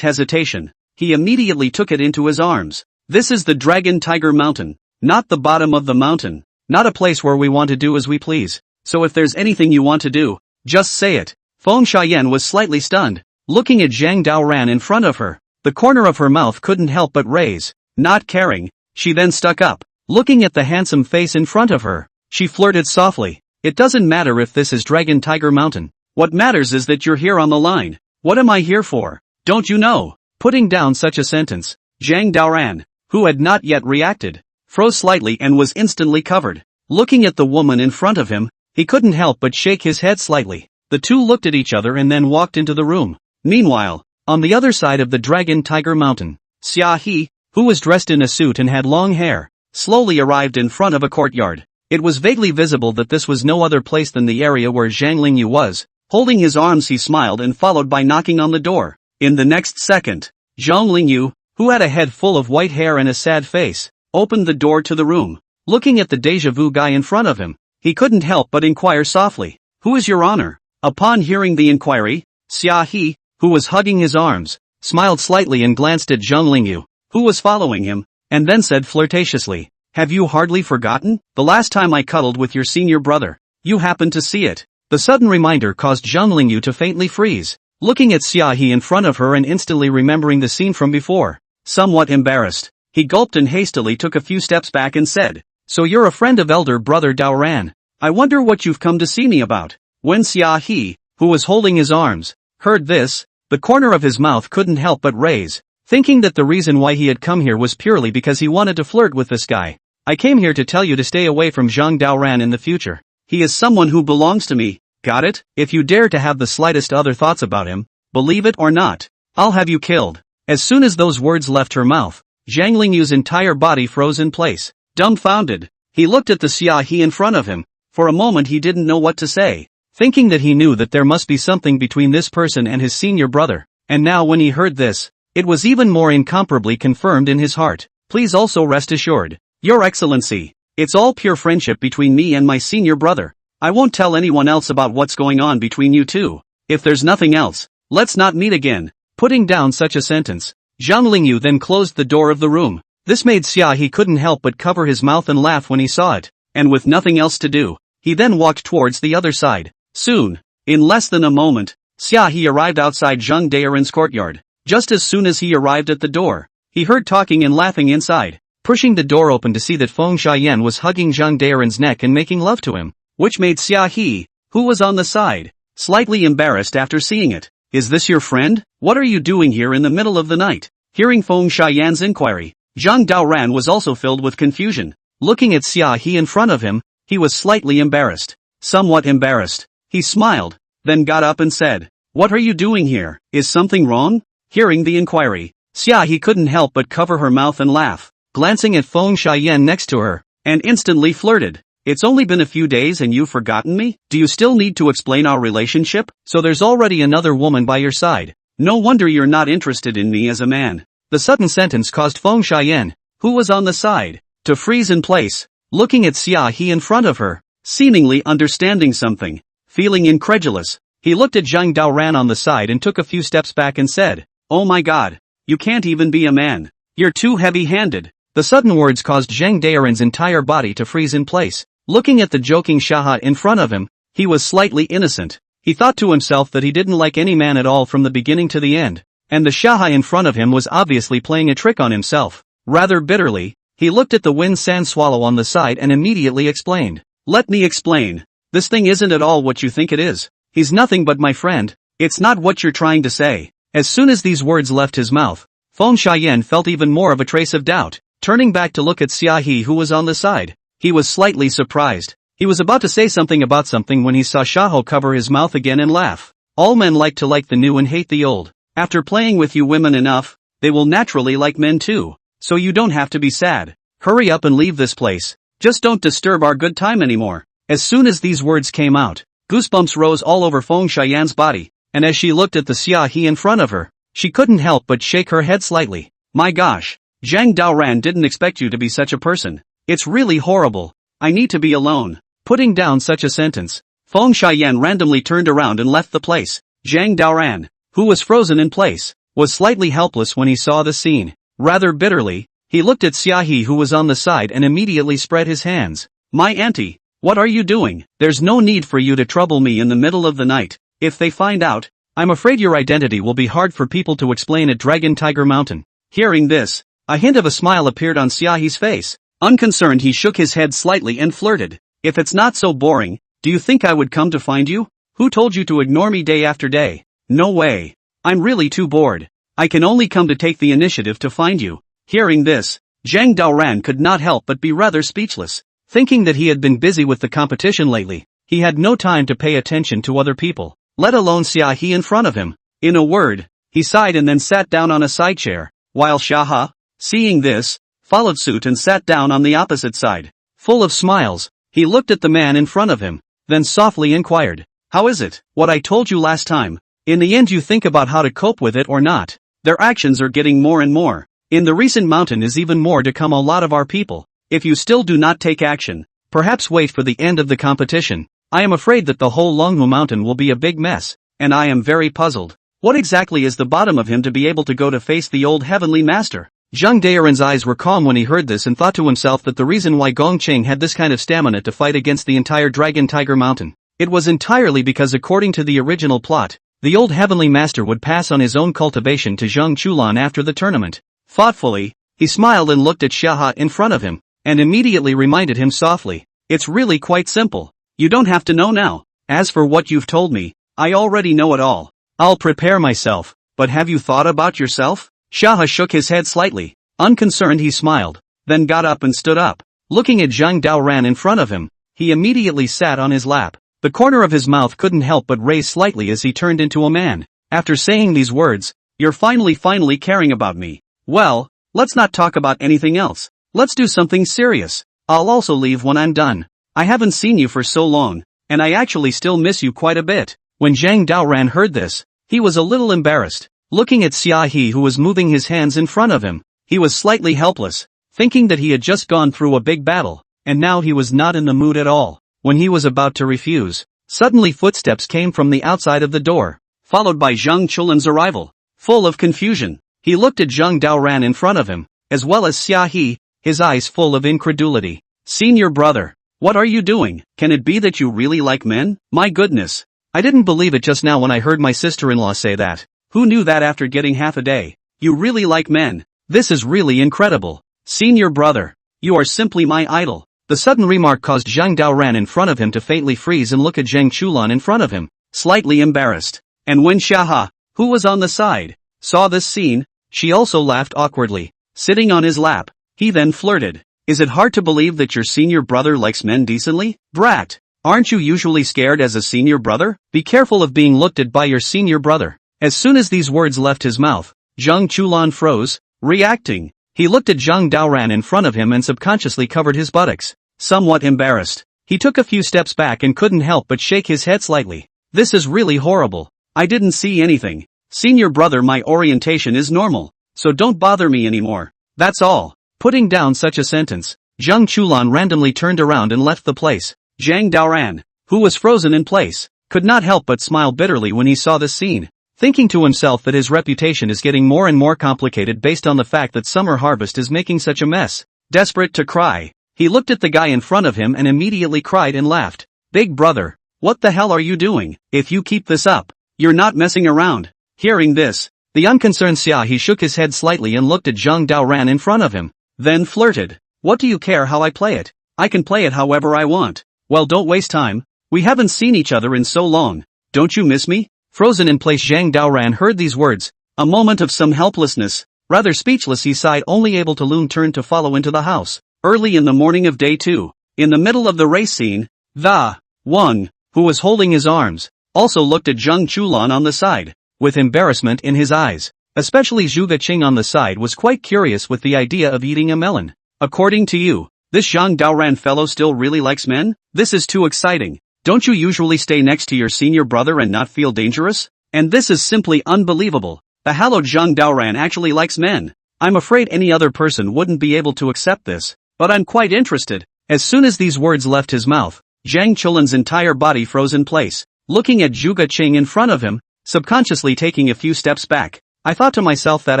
[SPEAKER 1] hesitation, he immediately took it into his arms. This is the Dragon Tiger Mountain, not the bottom of the mountain, not a place where we want to do as we please. So if there's anything you want to do, just say it. Feng Xiaoyan was slightly stunned, looking at Zhang Daoran in front of her. The corner of her mouth couldn't help but raise. Not caring, she then stuck up, looking at the handsome face in front of her. She flirted softly. It doesn't matter if this is Dragon Tiger Mountain. What matters is that you're here on the line. What am I here for? Don't you know? Putting down such a sentence, Zhang Daoran, who had not yet reacted, froze slightly and was instantly covered. Looking at the woman in front of him, he couldn't help but shake his head slightly. The two looked at each other and then walked into the room. Meanwhile, on the other side of the Dragon Tiger Mountain, Xia He, who was dressed in a suit and had long hair, slowly arrived in front of a courtyard. It was vaguely visible that this was no other place than the area where Zhang Lingyu was. Holding his arms he smiled and followed by knocking on the door. In the next second, Zhang Lingyu, who had a head full of white hair and a sad face, opened the door to the room. Looking at the déjà vu guy in front of him, he couldn't help but inquire softly, "Who is your honor?" Upon hearing the inquiry, Xia He, who was hugging his arms, smiled slightly and glanced at Zhang Lingyu, who was following him, and then said flirtatiously, "Have you hardly forgotten? The last time I cuddled with your senior brother, you happened to see it." The sudden reminder caused Zhang Lingyu to faintly freeze, looking at Xia He in front of her and instantly remembering the scene from before. Somewhat embarrassed, he gulped and hastily took a few steps back and said, "So you're a friend of elder brother Daoran. I wonder what you've come to see me about." When Xia He, who was holding his arms, heard this, the corner of his mouth couldn't help but raise, thinking that the reason why he had come here was purely because he wanted to flirt with this guy. "I came here to tell you to stay away from Zhang Daoran in the future. He is someone who belongs to me, got it? If you dare to have the slightest other thoughts about him, believe it or not, I'll have you killed." As soon as those words left her mouth, Zhang Lingyu's entire body froze in place. Dumbfounded, he looked at the Xia He in front of him. For a moment he didn't know what to say, thinking that he knew that there must be something between this person and his senior brother, and now when he heard this, it was even more incomparably confirmed in his heart. "Please also rest assured, Your Excellency, it's all pure friendship between me and my senior brother. I won't tell anyone else about what's going on between you two. If there's nothing else, let's not meet again." Putting down such a sentence, Zhang Lingyu then closed the door of the room. This made Xia He couldn't help but cover his mouth and laugh when he saw it, and with nothing else to do, he then walked towards the other side. Soon, in less than a moment, Xia He arrived outside Zhang Daoran's courtyard. Just as soon as he arrived at the door, he heard talking and laughing inside. Pushing the door open to see that Feng Xiaoyan was hugging Zhang Daoran's neck and making love to him, which made Xia He, who was on the side, slightly embarrassed after seeing it. "Is this your friend? What are you doing here in the middle of the night?" Hearing Feng Xiaoyan's inquiry, Zhang Daoran was also filled with confusion. Looking at Xia He in front of him, he was slightly embarrassed. Somewhat embarrassed, he smiled, then got up and said, "What are you doing here? Is something wrong?" Hearing the inquiry, Xia He couldn't help but cover her mouth and laugh, glancing at Feng Xiaoyan next to her, and instantly flirted. It's only been a few days and you've forgotten me? Do you still need to explain our relationship? So there's already another woman by your side. No wonder you're not interested in me as a man. The sudden sentence caused Feng Xiaoyan, who was on the side, to freeze in place, looking at Xia He in front of her, seemingly understanding something. Feeling incredulous, he looked at Zhang Daoran on the side and took a few steps back and said, "Oh my god. You can't even be a man. You're too heavy-handed." The sudden words caused Zhang Daoran's entire body to freeze in place. Looking at the joking Xia He in front of him, he was slightly innocent. He thought to himself that he didn't like any man at all from the beginning to the end, and the Xia He in front of him was obviously playing a trick on himself. Rather bitterly, he looked at the Wind Sand Swallow on the side and immediately explained, "Let me explain. This thing isn't at all what you think it is. He's nothing but my friend." "It's not what you're trying to say." As soon as these words left his mouth, Feng Xiaoyan felt even more of a trace of doubt. Turning back to look at Xia He who was on the side, he was slightly surprised. He was about to say something about something when he saw Xiahou cover his mouth again and laugh. "All men like to like the new and hate the old. After playing with you women enough, they will naturally like men too. So you don't have to be sad. Hurry up and leave this place. Just don't disturb our good time anymore." As soon as these words came out, goosebumps rose all over Feng Xiaoyan's body, and as she looked at the Xia He in front of her, she couldn't help but shake her head slightly. "My gosh, Zhang Daoran didn't expect you to be such a person. It's really horrible. I need to be alone." Putting down such a sentence, Feng Xiaoyan randomly turned around and left the place. Zhang Daoran, who was frozen in place, was slightly helpless when he saw the scene. Rather bitterly, he looked at Xia He who was on the side and immediately spread his hands. "My auntie, what are you doing? There's no need for you to trouble me in the middle of the night. If they find out, I'm afraid your identity will be hard for people to explain at Dragon Tiger Mountain." Hearing this, a hint of a smile appeared on Xia He's face. Unconcerned, he shook his head slightly and flirted. "If it's not so boring, do you think I would come to find you? Who told you to ignore me day after day? No way. I'm really too bored. I can only come to take the initiative to find you." Hearing this, Zhang Daoran could not help but be rather speechless. Thinking that he had been busy with the competition lately, he had no time to pay attention to other people, let alone Xia He in front of him. In a word, he sighed and then sat down on a side chair, while Xia He, seeing this, followed suit and sat down on the opposite side. Full of smiles, he looked at the man in front of him, then softly inquired, "How is it? What I told you last time? In the end you think about how to cope with it or not? Their actions are getting more and more. In the recent mountain is even more to come. A lot of our people. If you still do not take action, perhaps wait for the end of the competition. I am afraid that the whole Longhu mountain will be a big mess, and I am very puzzled. What exactly is the bottom of him to be able to go to face the old heavenly master?" Zhang Daoran's eyes were calm when he heard this and thought to himself that the reason why Gongqing had this kind of stamina to fight against the entire Dragon Tiger Mountain, it was entirely because according to the original plot, the old heavenly master would pass on his own cultivation to Zhang Chulan after the tournament. Thoughtfully, he smiled and looked at Xia He in front of him, and immediately reminded him softly, "It's really quite simple. You don't have to know now. As for what you've told me, I already know it all. I'll prepare myself, but have you thought about yourself?" Xia He shook his head slightly. Unconcerned, he smiled, then got up and stood up. Looking at Zhang Daoran in front of him, he immediately sat on his lap. The corner of his mouth couldn't help but raise slightly as he turned into a man. After saying these words, "You're finally caring about me. Well, let's not talk about anything else. Let's do something serious. I'll also leave when I'm done. I haven't seen you for so long, and I actually still miss you quite a bit." When Zhang Daoran heard this, he was a little embarrassed. Looking at Xia He who was moving his hands in front of him, he was slightly helpless, thinking that he had just gone through a big battle, and now he was not in the mood at all. When he was about to refuse, suddenly footsteps came from the outside of the door, followed by Zhang Chulan's arrival. Full of confusion, he looked at Zhang Daoran in front of him, as well as Xia He, his eyes full of incredulity. "Senior brother, what are you doing? Can it be that you really like men? My goodness. I didn't believe it just now when I heard my sister-in-law say that. Who knew that after getting half a day? You really like men. This is really incredible. Senior brother, you are simply my idol." The sudden remark caused Zhang Daoran in front of him to faintly freeze and look at Zhang Chulan in front of him, slightly embarrassed. And when Xia He, who was on the side, saw this scene, she also laughed awkwardly. Sitting on his lap, he then flirted, "Is it hard to believe that your senior brother likes men decently? Brat, aren't you usually scared as a senior brother? Be careful of being looked at by your senior brother." As soon as these words left his mouth, Zhang Chulan froze, reacting. He looked at Zhang Daoran in front of him and subconsciously covered his buttocks. Somewhat embarrassed, He took a few steps back and couldn't help but shake his head slightly. This is really horrible. I didn't see anything. Senior brother, my orientation is normal, so don't bother me anymore. That's all. Putting down such a sentence, Zhang Chulan randomly turned around and left the place. Zhang Daoran, who was frozen in place, could not help but smile bitterly when he saw this scene, thinking to himself that his reputation is getting more and more complicated based on the fact that Summer Harvest is making such a mess. Desperate to cry, he looked at the guy in front of him and immediately cried and laughed. Big brother, what the hell are you doing? If you keep this up, you're not messing around. Hearing this, the unconcerned Xia He shook his head slightly and looked at Zhang Daoran in front of him, then flirted. What do you care how I play it? I can play it however I want. Well, don't waste time. We haven't seen each other in so long. Don't you miss me? Frozen in place, Zhang Daoran heard these words. A moment of some helplessness. Rather speechless, he sighed, only able to loom turned to follow into the house. Early in the morning of day 2, in the middle of the race scene, the Wang, who was holding his arms, also looked at Zhang Chulan on the side, with embarrassment in his eyes. Especially Zhuge Qing on the side was quite curious with the idea of eating a melon. According to you, this Zhang Daoran fellow still really likes men? This is too exciting. Don't you usually stay next to your senior brother and not feel dangerous? And this is simply unbelievable. The hallowed Zhang Daoran actually likes men. I'm afraid any other person wouldn't be able to accept this, but I'm quite interested. As soon as these words left his mouth, Zhang Chulan's entire body froze in place, looking at Zhuge Qing in front of him, subconsciously taking a few steps back. I thought to myself that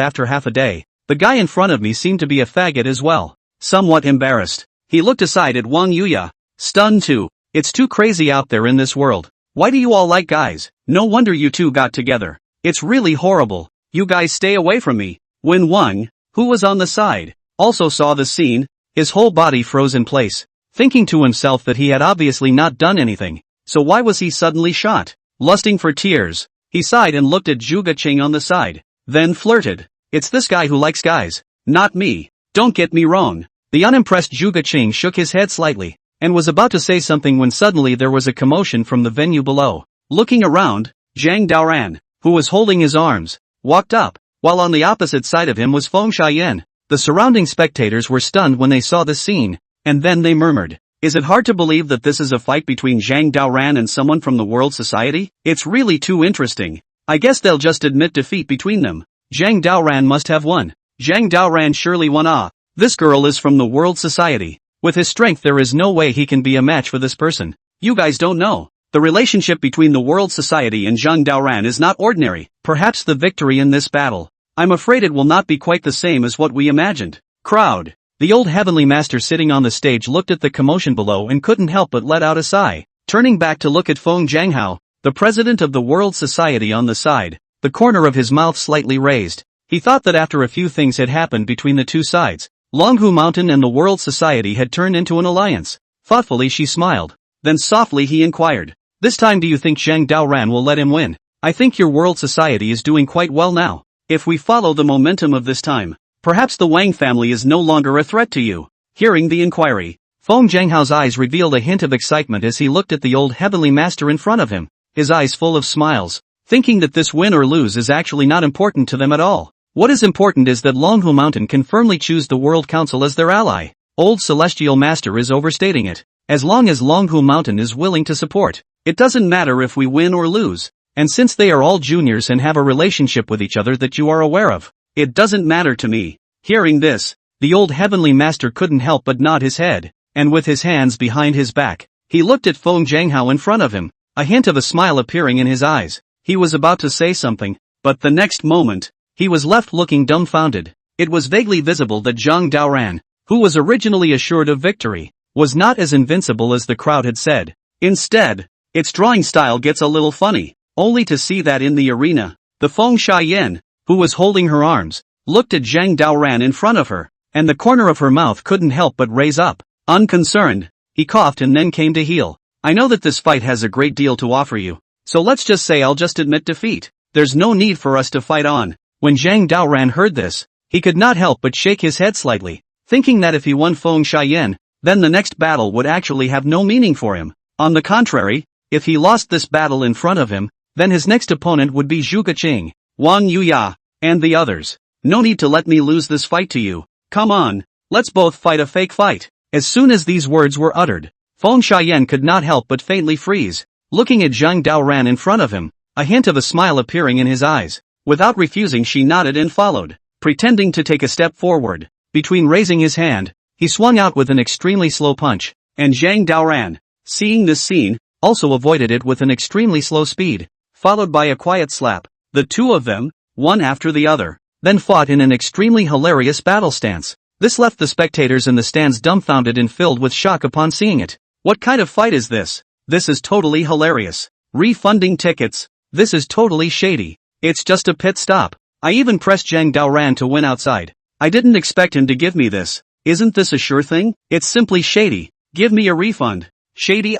[SPEAKER 1] after half a day, the guy in front of me seemed to be a faggot as well. Somewhat embarrassed, he looked aside at Wang Yuya, stunned too. It's too crazy out there in this world. Why do you all like guys? No wonder you two got together. It's really horrible. You guys stay away from me. When Wang, who was on the side, also saw the scene, his whole body froze in place, thinking to himself that he had obviously not done anything, so why was he suddenly shot? Lusting for tears, he sighed and looked at Zhuge Qing on the side, then flirted. It's this guy who likes guys, not me. Don't get me wrong. The unimpressed Zhuge Qing shook his head slightly, and was about to say something when suddenly there was a commotion from the venue below. Looking around, Zhang Daoran, who was holding his arms, walked up, while on the opposite side of him was Feng Xiaoyan. The surrounding spectators were stunned when they saw the scene, and then they murmured, "Is it hard to believe that this is a fight between Zhang Daoran and someone from the World Society? It's really too interesting. I guess they'll just admit defeat between them. Zhang Daoran must have won. Zhang Daoran surely won. Ah, this girl is from the World Society. With his strength there is no way he can be a match for this person. You guys don't know. The relationship between the World Society and Zhang Daoran is not ordinary. Perhaps the victory in this battle, I'm afraid it will not be quite the same as what we imagined." Crowd. The old heavenly master sitting on the stage looked at the commotion below and couldn't help but let out a sigh. Turning back to look at Feng Jianghao, the president of the World Society on the side, the corner of his mouth slightly raised. He thought that after a few things had happened between the two sides, Longhu Mountain and the World Society had turned into an alliance. Thoughtfully she smiled. Then softly he inquired, "This time do you think Zhang Daoran will let him win? I think your World Society is doing quite well now. If we follow the momentum of this time, perhaps the Wang family is no longer a threat to you." Hearing the inquiry, Feng Jianghao's eyes revealed a hint of excitement as he looked at the old heavenly master in front of him, his eyes full of smiles, thinking that this win or lose is actually not important to them at all. What is important is that Longhu Mountain can firmly choose the World Council as their ally. Old Celestial Master is overstating it. As long as Longhu Mountain is willing to support, it doesn't matter if we win or lose. And since they are all juniors and have a relationship with each other that you are aware of, it doesn't matter to me. Hearing this, the old heavenly master couldn't help but nod his head, and with his hands behind his back, he looked at Feng Jianghao in front of him, a hint of a smile appearing in his eyes. He was about to say something, but the next moment, he was left looking dumbfounded. It was vaguely visible that Zhang Daoran, who was originally assured of victory, was not as invincible as the crowd had said. Instead, its drawing style gets a little funny, only to see that in the arena, the Feng Xiaoyan, who was holding her arms, looked at Zhang Daoran in front of her, and the corner of her mouth couldn't help but raise up. Unconcerned, he coughed and then came to heel. "I know that this fight has a great deal to offer you, so let's just say I'll just admit defeat. There's no need for us to fight on." When Zhang Daoran heard this, he could not help but shake his head slightly, thinking that if he won Feng Xiaoyan, then the next battle would actually have no meaning for him. On the contrary, if he lost this battle in front of him, then his next opponent would be Zhuge Qing, Wang Yuya, and the others. "No need to let me lose this fight to you. Come on, let's both fight a fake fight." As soon as these words were uttered, Feng Xiaoyan could not help but faintly freeze, looking at Zhang Daoran in front of him, a hint of a smile appearing in his eyes. Without refusing, she nodded and followed, pretending to take a step forward. Between raising his hand, he swung out with an extremely slow punch, and Zhang Daoran, seeing this scene, also avoided it with an extremely slow speed, followed by a quiet slap. The two of them, one after the other, then fought in an extremely hilarious battle stance. This left the spectators in the stands dumbfounded and filled with shock upon seeing it. What kind of fight is this? This is totally hilarious. Refunding tickets. This is totally shady. It's just a pit stop. I even pressed Zhang Daoran to win outside. I didn't expect him to give me this. Isn't this a sure thing? It's simply shady. Give me a refund. Shady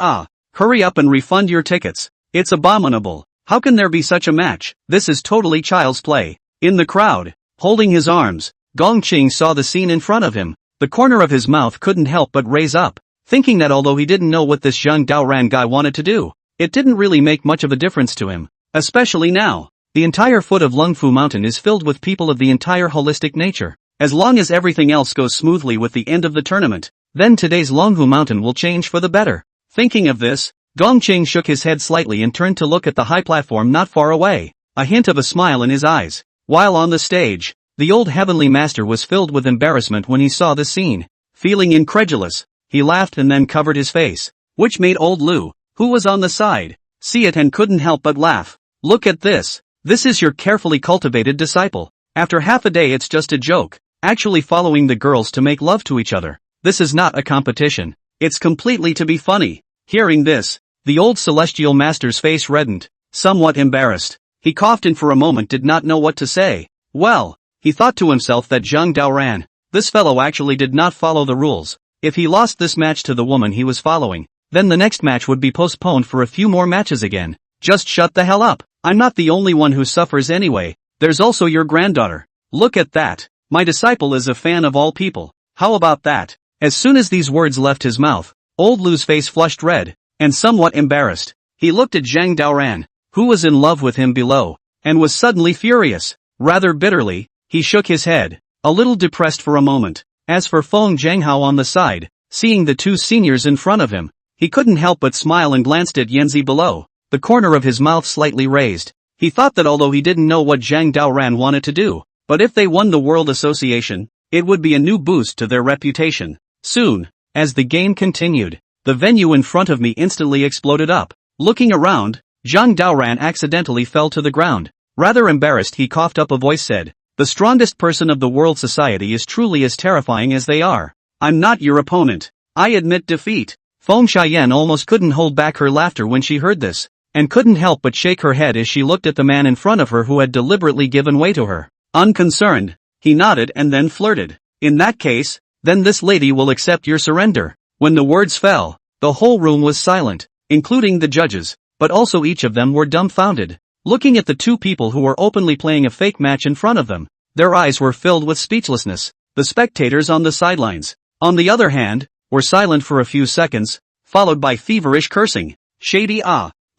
[SPEAKER 1] Hurry up and refund your tickets. It's abominable. How can there be such a match? This is totally child's play. In the crowd, holding his arms, Gongqing saw the scene in front of him. The corner of his mouth couldn't help but raise up, thinking that although he didn't know what this Zhang Daoran guy wanted to do, it didn't really make much of a difference to him. Especially now. The entire foot of Lungfu Mountain is filled with people of the entire holistic nature. As long as everything else goes smoothly with the end of the tournament, then today's Lungfu Mountain will change for the better. Thinking of this, Gongqing shook his head slightly and turned to look at the high platform not far away, a hint of a smile in his eyes. While on the stage, the old heavenly master was filled with embarrassment when he saw the scene. Feeling incredulous, he laughed and then covered his face, which made old Lu, who was on the side, see it and couldn't help but laugh. Look at this. This is your carefully cultivated disciple. After half a day it's just a joke, actually following the girls to make love to each other. This is not a competition. It's completely to be funny. Hearing this, the old celestial master's face reddened, somewhat embarrassed. He coughed and for a moment did not know what to say. Well, he thought to himself that Zhang Daoran, this fellow actually did not follow the rules. If he lost this match to the woman he was following, then the next match would be postponed for a few more matches again. Just shut the hell up. I'm not the only one who suffers anyway. There's also your granddaughter. Look at that. My disciple is a fan of all people. How about that? As soon as these words left his mouth, old Lu's face flushed red, and somewhat embarrassed. He looked at Zhang Daoran, who was in love with him below, and was suddenly furious. Rather bitterly, he shook his head, a little depressed for a moment. As for Feng Zhanghao on the side, seeing the two seniors in front of him, he couldn't help but smile and glanced at Yanzi below, the corner of his mouth slightly raised. He thought that although he didn't know what Zhang Daoran wanted to do, but if they won the World Association, it would be a new boost to their reputation. Soon, as the game continued, the venue in front of me instantly exploded up. Looking around, Zhang Daoran accidentally fell to the ground. Rather embarrassed, he coughed up a voice said, "The strongest person of the world society is truly as terrifying as they are. I'm not your opponent. I admit defeat." Feng Xiaoyan almost couldn't hold back her laughter when she heard this, and couldn't help but shake her head as she looked at the man in front of her who had deliberately given way to her. Unconcerned, he nodded and then flirted. "In that case, then this lady will accept your surrender." When the words fell, the whole room was silent, including the judges, but also each of them were dumbfounded, looking at the two people who were openly playing a fake match in front of them. Their eyes were filled with speechlessness. The spectators on the sidelines, on the other hand, were silent for a few seconds, followed by feverish cursing. "Shady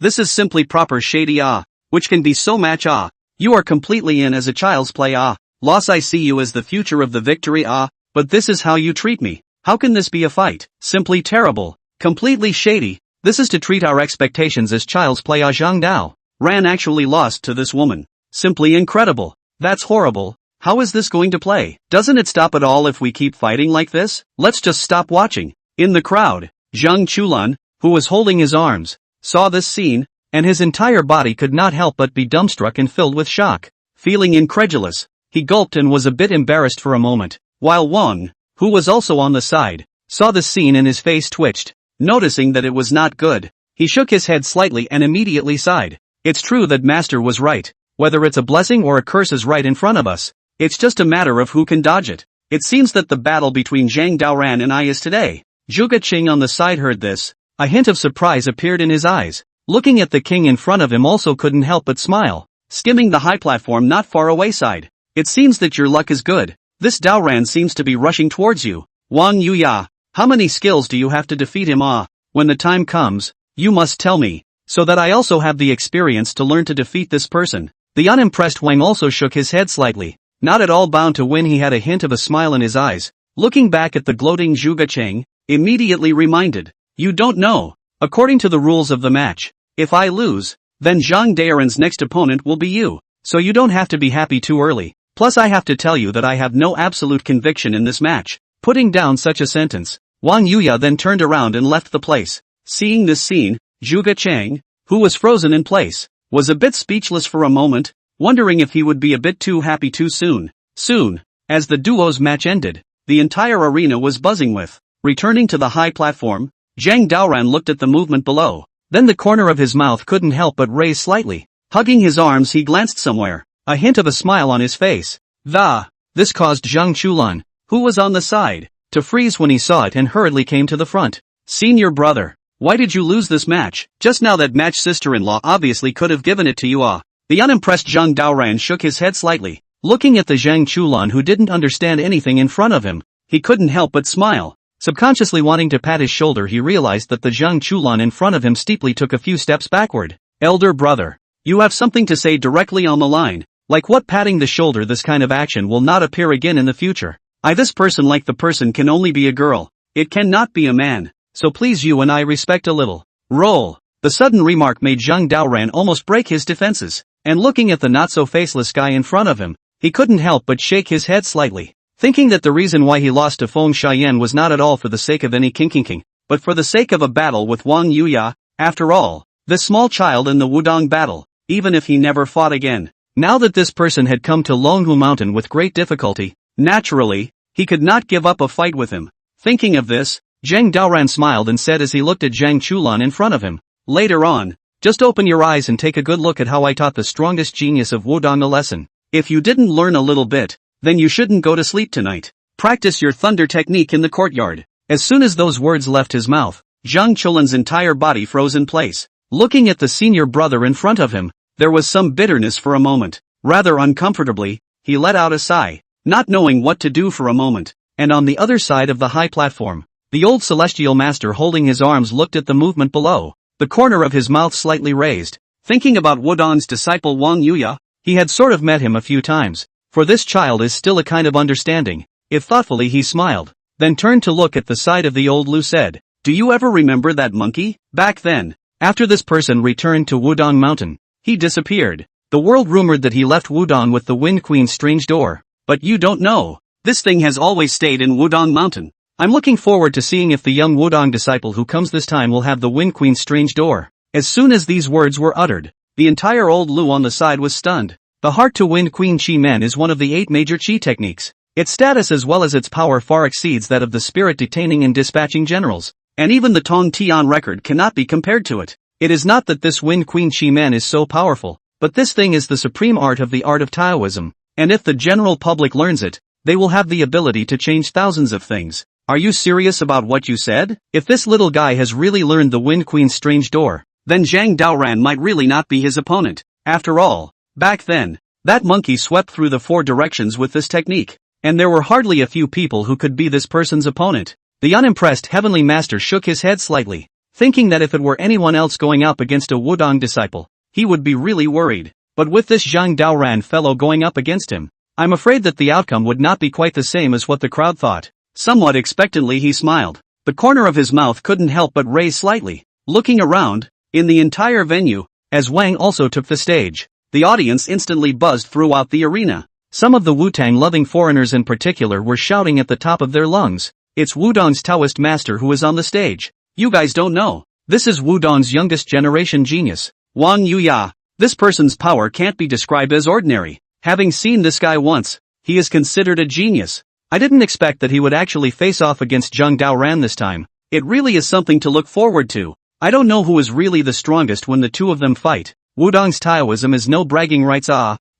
[SPEAKER 1] this is simply proper shady which can be so much you are completely in as a child's play loss. I see you as the future of the victory but this is how you treat me. How can this be a fight? Simply terrible. Completely shady. This is to treat our expectations as child's play. Zhang Dao Ran actually lost to this woman. Simply incredible. That's horrible. How is this going to play? Doesn't it stop at all if we keep fighting like this? Let's just stop watching." In the crowd, Zhang Chulan, who was holding his arms, saw this scene, and his entire body could not help but be dumbstruck and filled with shock. Feeling incredulous, he gulped and was a bit embarrassed for a moment, while Wang, who was also on the side, saw the scene and his face twitched. Noticing that it was not good, he shook his head slightly and immediately sighed. It's true that Master was right. Whether it's a blessing or a curse is right in front of us. It's just a matter of who can dodge it. It seems that the battle between Zhang Daoran and I is today. Zhuge Qing on the side heard this. A hint of surprise appeared in his eyes. Looking at the king in front of him also couldn't help but smile. Skimming the high platform not far away side. "It seems that your luck is good. This Daoran seems to be rushing towards you. Wang Yuya, how many skills do you have to defeat him? When the time comes, you must tell me, so that I also have the experience to learn to defeat this person." The unimpressed Wang also shook his head slightly. Not at all bound to win, he had a hint of a smile in his eyes. Looking back at the gloating Zhuge Cheng, immediately reminded, You don't know. According to the rules of the match, if I lose, then Zhang Daoran's next opponent will be you, so you don't have to be happy too early. Plus I have to tell you that I have no absolute conviction in this match. Putting down such a sentence, Wang Yuya then turned around and left the place. Seeing this scene, Zhuge Chang, who was frozen in place, was a bit speechless for a moment, wondering if he would be a bit too happy too soon. Soon, as the duo's match ended, the entire arena was buzzing with. Returning to the high platform, Zhang Daoran looked at the movement below. Then the corner of his mouth couldn't help but raise slightly. Hugging his arms he glanced somewhere, a hint of a smile on his face. This caused Zhang Chulan, who was on the side, to freeze when he saw it and hurriedly came to the front. Senior brother, why did you lose this match? Just now that match sister-in-law obviously could have given it to you. The unimpressed Zhang Daoran shook his head slightly. Looking at the Zhang Chulan who didn't understand anything in front of him, he couldn't help but smile. Subconsciously wanting to pat his shoulder he realized that the Zhang Chulan in front of him steeply took a few steps backward. Elder brother, you have something to say directly on the line. Like what? Patting the shoulder? This kind of action will not appear again in the future. This person like the person can only be a girl. It cannot be a man. So please you and I respect a little. Roll. The sudden remark made Zhang Daoran almost break his defenses, and looking at the not-so-faceless guy in front of him, he couldn't help but shake his head slightly, thinking that the reason why he lost to Feng Xian was not at all for the sake of any king, but for the sake of a battle with Wang Yuya. After all, this small child in the Wudong battle, even if he never fought again. Now that this person had come to Longhu Mountain with great difficulty, naturally, he could not give up a fight with him. Thinking of this, Zhang Daoran smiled and said as he looked at Zhang Chulan in front of him, later on, just open your eyes and take a good look at how I taught the strongest genius of Wudong a lesson. If you didn't learn a little bit, then you shouldn't go to sleep tonight. Practice your thunder technique in the courtyard. As soon as those words left his mouth, Zhang Chulan's entire body froze in place. Looking at the senior brother in front of him, there was some bitterness for a moment. Rather uncomfortably, he let out a sigh, not knowing what to do for a moment. And on the other side of the high platform, the old celestial master holding his arms looked at the movement below, the corner of his mouth slightly raised. Thinking about Wudong's disciple Wang Yuya, he had sort of met him a few times. For this child is still a kind of understanding. If thoughtfully he smiled, then turned to look at the side of the old Lu said, do you ever remember that monkey? Back then, after this person returned to Wudong Mountain, he disappeared. The world rumored that he left Wudong with the Wind Queen's strange door. But you don't know. This thing has always stayed in Wudong Mountain. I'm looking forward to seeing if the young Wudong disciple who comes this time will have the Wind Queen's strange door. As soon as these words were uttered, the entire old Lu on the side was stunned. The Heart to Wind Queen Chi Men is one of the 8 major Chi techniques. Its status as well as its power far exceeds that of the spirit detaining and dispatching generals, and even the Tong Tian record cannot be compared to it. It is not that this Wind Queen Chi Men is so powerful, but this thing is the supreme art of the art of Taoism, and if the general public learns it, they will have the ability to change thousands of things. Are you serious about what you said? If this little guy has really learned the Wind Queen's strange door, then Zhang Daoran might really not be his opponent. After all, back then, that monkey swept through the 4 directions with this technique, and there were hardly a few people who could be this person's opponent. The unimpressed heavenly master shook his head slightly, thinking that if it were anyone else going up against a Wudong disciple, he would be really worried. But with this Zhang Daoran fellow going up against him, I'm afraid that the outcome would not be quite the same as what the crowd thought. Somewhat expectantly he smiled. The corner of his mouth couldn't help but raise slightly. Looking around, in the entire venue, as Wang also took the stage, the audience instantly buzzed throughout the arena. Some of the Wu-Tang-loving foreigners in particular were shouting at the top of their lungs, it's Wudong's Taoist master who is on the stage. You guys don't know. This is Wudong's youngest generation genius, Wang Yuya. This person's power can't be described as ordinary. Having seen this guy once, he is considered a genius. I didn't expect that he would actually face off against Zhang Daoran this time. It really is something to look forward to. I don't know who is really the strongest when the two of them fight. Wudong's Taoism is no bragging rights.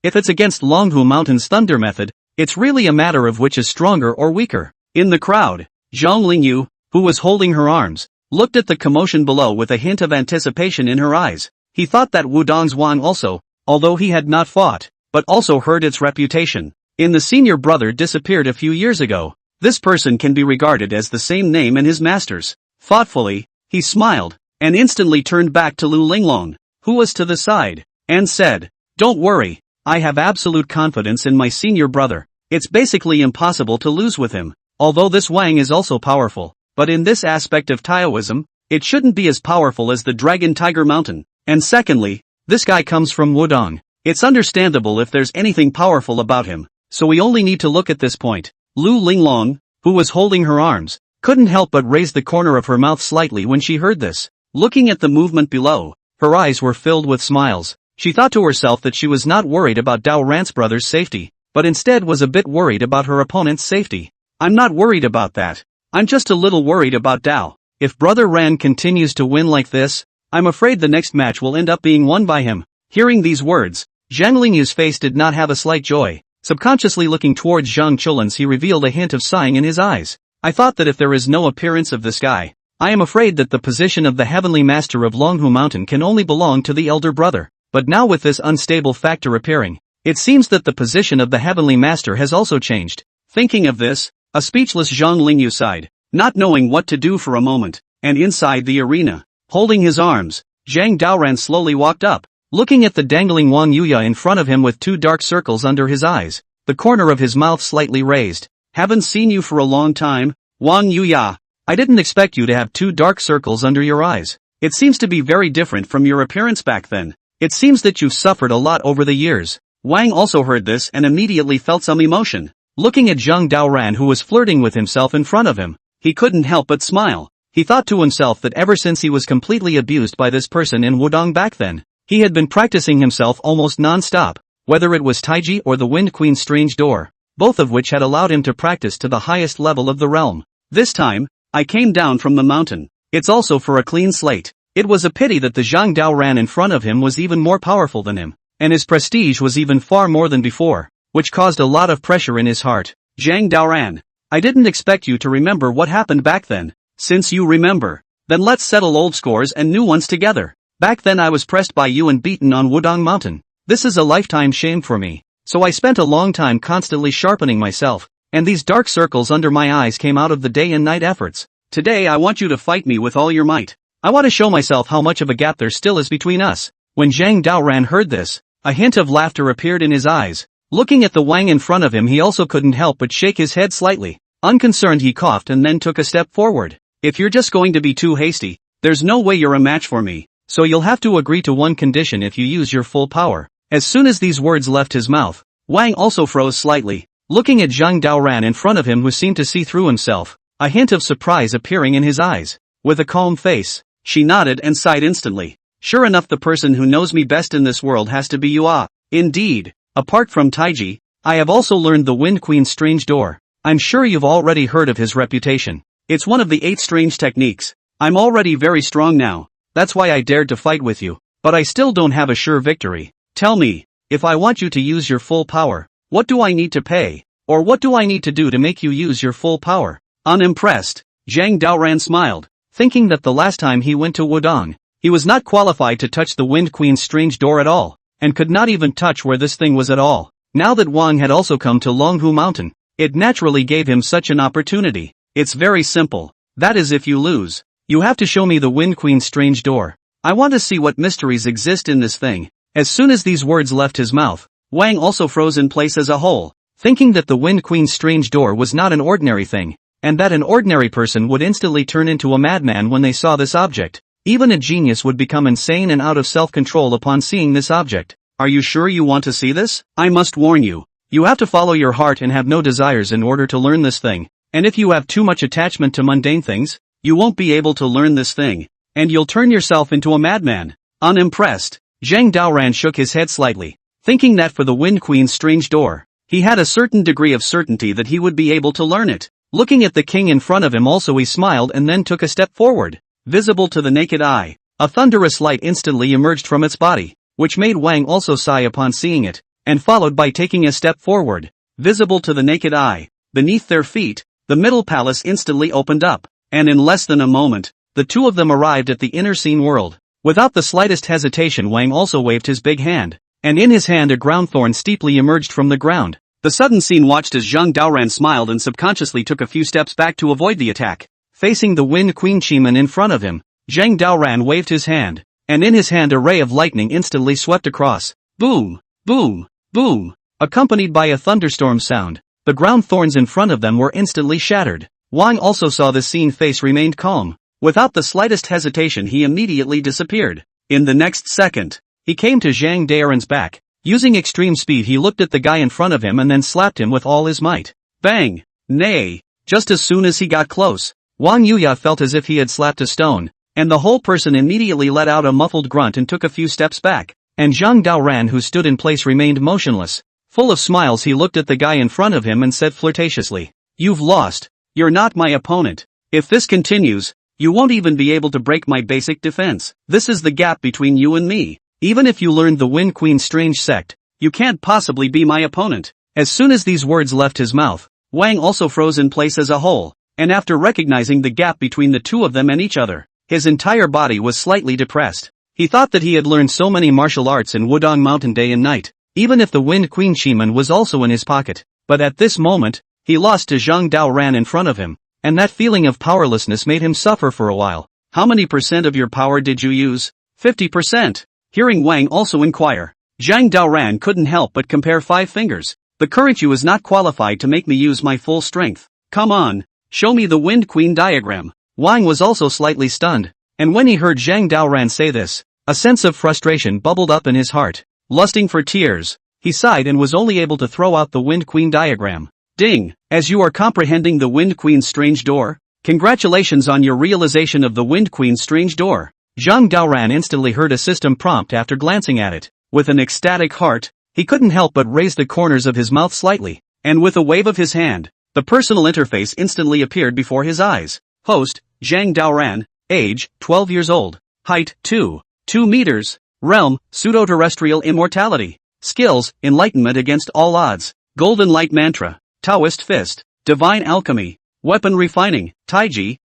[SPEAKER 1] If it's against Longhu Mountain's thunder method, it's really a matter of which is stronger or weaker. In the crowd, Zhang Lingyu, who was holding her arms, looked at the commotion below with a hint of anticipation in her eyes. He thought that Wudong's Wang also, although he had not fought, but also heard its reputation. In the senior brother disappeared a few years ago. This person can be regarded as the same name in his masters. Thoughtfully, he smiled, and instantly turned back to Lu Linglong, who was to the side, and said, don't worry, I have absolute confidence in my senior brother. It's basically impossible to lose with him. Although this Wang is also powerful, but in this aspect of Taoism, it shouldn't be as powerful as the Dragon Tiger Mountain. And secondly, this guy comes from Wudong. It's understandable if there's anything powerful about him, so we only need to look at this point. Lu Linglong, who was holding her arms, couldn't help but raise the corner of her mouth slightly when she heard this. Looking at the movement below, her eyes were filled with smiles. She thought to herself that she was not worried about Dao Ran's brother's safety, but instead was a bit worried about her opponent's safety. I'm not worried about that. I'm just a little worried about Dao. If Brother Ran continues to win like this, I'm afraid the next match will end up being won by him. Hearing these words, Zhang Lingyu's face did not have a slight joy. Subconsciously looking towards Zhang Chulin's, he revealed a hint of sighing in his eyes. I thought that if there is no appearance of this guy, I am afraid that the position of the Heavenly Master of Longhu Mountain can only belong to the elder brother. But now with this unstable factor appearing, it seems that the position of the Heavenly Master has also changed. Thinking of this, a speechless Zhang Lingyu sighed, not knowing what to do for a moment, and inside the arena, holding his arms, Zhang Daoran slowly walked up, looking at the dangling Wang Yuya in front of him with two dark circles under his eyes, the corner of his mouth slightly raised. Haven't seen you for a long time, Wang Yuya. I didn't expect you to have two dark circles under your eyes. It seems to be very different from your appearance back then. It seems that you've suffered a lot over the years. Wang also heard this and immediately felt some emotion. Looking at Zhang Daoran, who was flirting with himself in front of him, he couldn't help but smile. He thought to himself that ever since he was completely abused by this person in Wudong back then, he had been practicing himself almost non-stop, whether it was Taiji or the Wind Queen's strange door, both of which had allowed him to practice to the highest level of the realm. This time, I came down from the mountain. It's also for a clean slate. It was a pity that the Zhang Daoran in front of him was even more powerful than him, and his prestige was even far more than before, which caused a lot of pressure in his heart. Zhang Daoran, I didn't expect you to remember what happened back then. Since you remember, then let's settle old scores and new ones together. Back then I was pressed by you and beaten on Wudong Mountain. This is a lifetime shame for me. So I spent a long time constantly sharpening myself, and these dark circles under my eyes came out of the day and night efforts. Today I want you to fight me with all your might. I want to show myself how much of a gap there still is between us. When Zhang Daoran heard this, a hint of laughter appeared in his eyes. Looking at the Wang in front of him, he also couldn't help but shake his head slightly. Unconcerned, he coughed and then took a step forward. If you're just going to be too hasty, there's no way you're a match for me, so you'll have to agree to one condition if you use your full power. As soon as these words left his mouth, Wang also froze slightly, looking at Zhang Daoran in front of him, who seemed to see through himself, a hint of surprise appearing in his eyes. With a calm face, she nodded and sighed instantly. Sure enough, the person who knows me best in this world has to be you. Ah, indeed. Apart from Taiji, I have also learned the Wind Queen's strange door. I'm sure you've already heard of his reputation. It's one of the 8 strange techniques. I'm already very strong now. That's why I dared to fight with you. But I still don't have a sure victory. Tell me, if I want you to use your full power, what do I need to pay? Or what do I need to do to make you use your full power? Unimpressed, Zhang Daoran smiled, thinking that the last time he went to Wudong, he was not qualified to touch the Wind Queen's strange door at all, and could not even touch where this thing was at all. Now that Wang had also come to Longhu Mountain, it naturally gave him such an opportunity. It's very simple. That is, if you lose, you have to show me the Wind Queen's strange door. I want to see what mysteries exist in this thing. As soon as these words left his mouth, Wang also froze in place as a whole, thinking that the Wind Queen's strange door was not an ordinary thing, and that an ordinary person would instantly turn into a madman when they saw this object. Even a genius would become insane and out of self-control upon seeing this object. Are you sure you want to see this? I must warn you. You have to follow your heart and have no desires in order to learn this thing. And if you have too much attachment to mundane things, you won't be able to learn this thing, and you'll turn yourself into a madman. Unimpressed, Zhang Daoran shook his head slightly, thinking that for the Wind Queen's strange door, he had a certain degree of certainty that he would be able to learn it. Looking at the king in front of him also, he smiled and then took a step forward. Visible to the naked eye, a thunderous light instantly emerged from its body, which made Wang also sigh upon seeing it, and followed by taking a step forward. Visible to the naked eye, beneath their feet, the middle palace instantly opened up, and in less than a moment, the two of them arrived at the inner scene world. Without the slightest hesitation, Wang also waved his big hand, and in his hand a ground thorn steeply emerged from the ground. The sudden scene watched as Zhang Daoran smiled and subconsciously took a few steps back to avoid the attack. Facing the Wind Queen Chiman in front of him, Zhang Daoran waved his hand, and in his hand a ray of lightning instantly swept across. Boom, boom, boom, accompanied by a thunderstorm sound. The ground thorns in front of them were instantly shattered. Wang also saw this scene. Face remained calm. Without the slightest hesitation he immediately disappeared. In the next second, he came to Zhang Daoran's back. Using extreme speed he looked at the guy in front of him and then slapped him with all his might. Bang! Nay! Just as soon as he got close, Wang Yuya felt as if he had slapped a stone, and the whole person immediately let out a muffled grunt and took a few steps back, and Zhang Daoran who stood in place remained motionless. Full of smiles he looked at the guy in front of him and said flirtatiously, "You've lost. You're not my opponent. If this continues, you won't even be able to break my basic defense. This is the gap between you and me. Even if you learned the Wind Queen's strange sect, you can't possibly be my opponent." As soon as these words left his mouth, Wang also froze in place as a whole, and after recognizing the gap between the two of them and each other, his entire body was slightly depressed. He thought that he had learned so many martial arts in Wudong Mountain day and night, even if the Wind Queen Shiman was also in his pocket, but at this moment, he lost to Zhang Daoran in front of him, and that feeling of powerlessness made him suffer for a while. "How many % of your power did you use?" 50%. Hearing Wang also inquire, Zhang Daoran couldn't help but compare 5 fingers. "The current you is not qualified to make me use my full strength. Come on, show me the Wind Queen diagram." Wang was also slightly stunned, and when he heard Zhang Daoran say this, a sense of frustration bubbled up in his heart. Lusting for tears, he sighed and was only able to throw out the Wind Queen diagram. Ding! As you are comprehending the Wind Queen's strange door? Congratulations on your realization of the Wind Queen's strange door. Zhang Daoran instantly heard a system prompt after glancing at it. With an ecstatic heart, he couldn't help but raise the corners of his mouth slightly, and with a wave of his hand, the personal interface instantly appeared before his eyes. Host, Zhang Daoran, age, 12 years old, height, 2 meters, realm, pseudo-terrestrial immortality, skills, enlightenment against all odds, golden light mantra, Taoist fist, divine alchemy, weapon refining, Taiji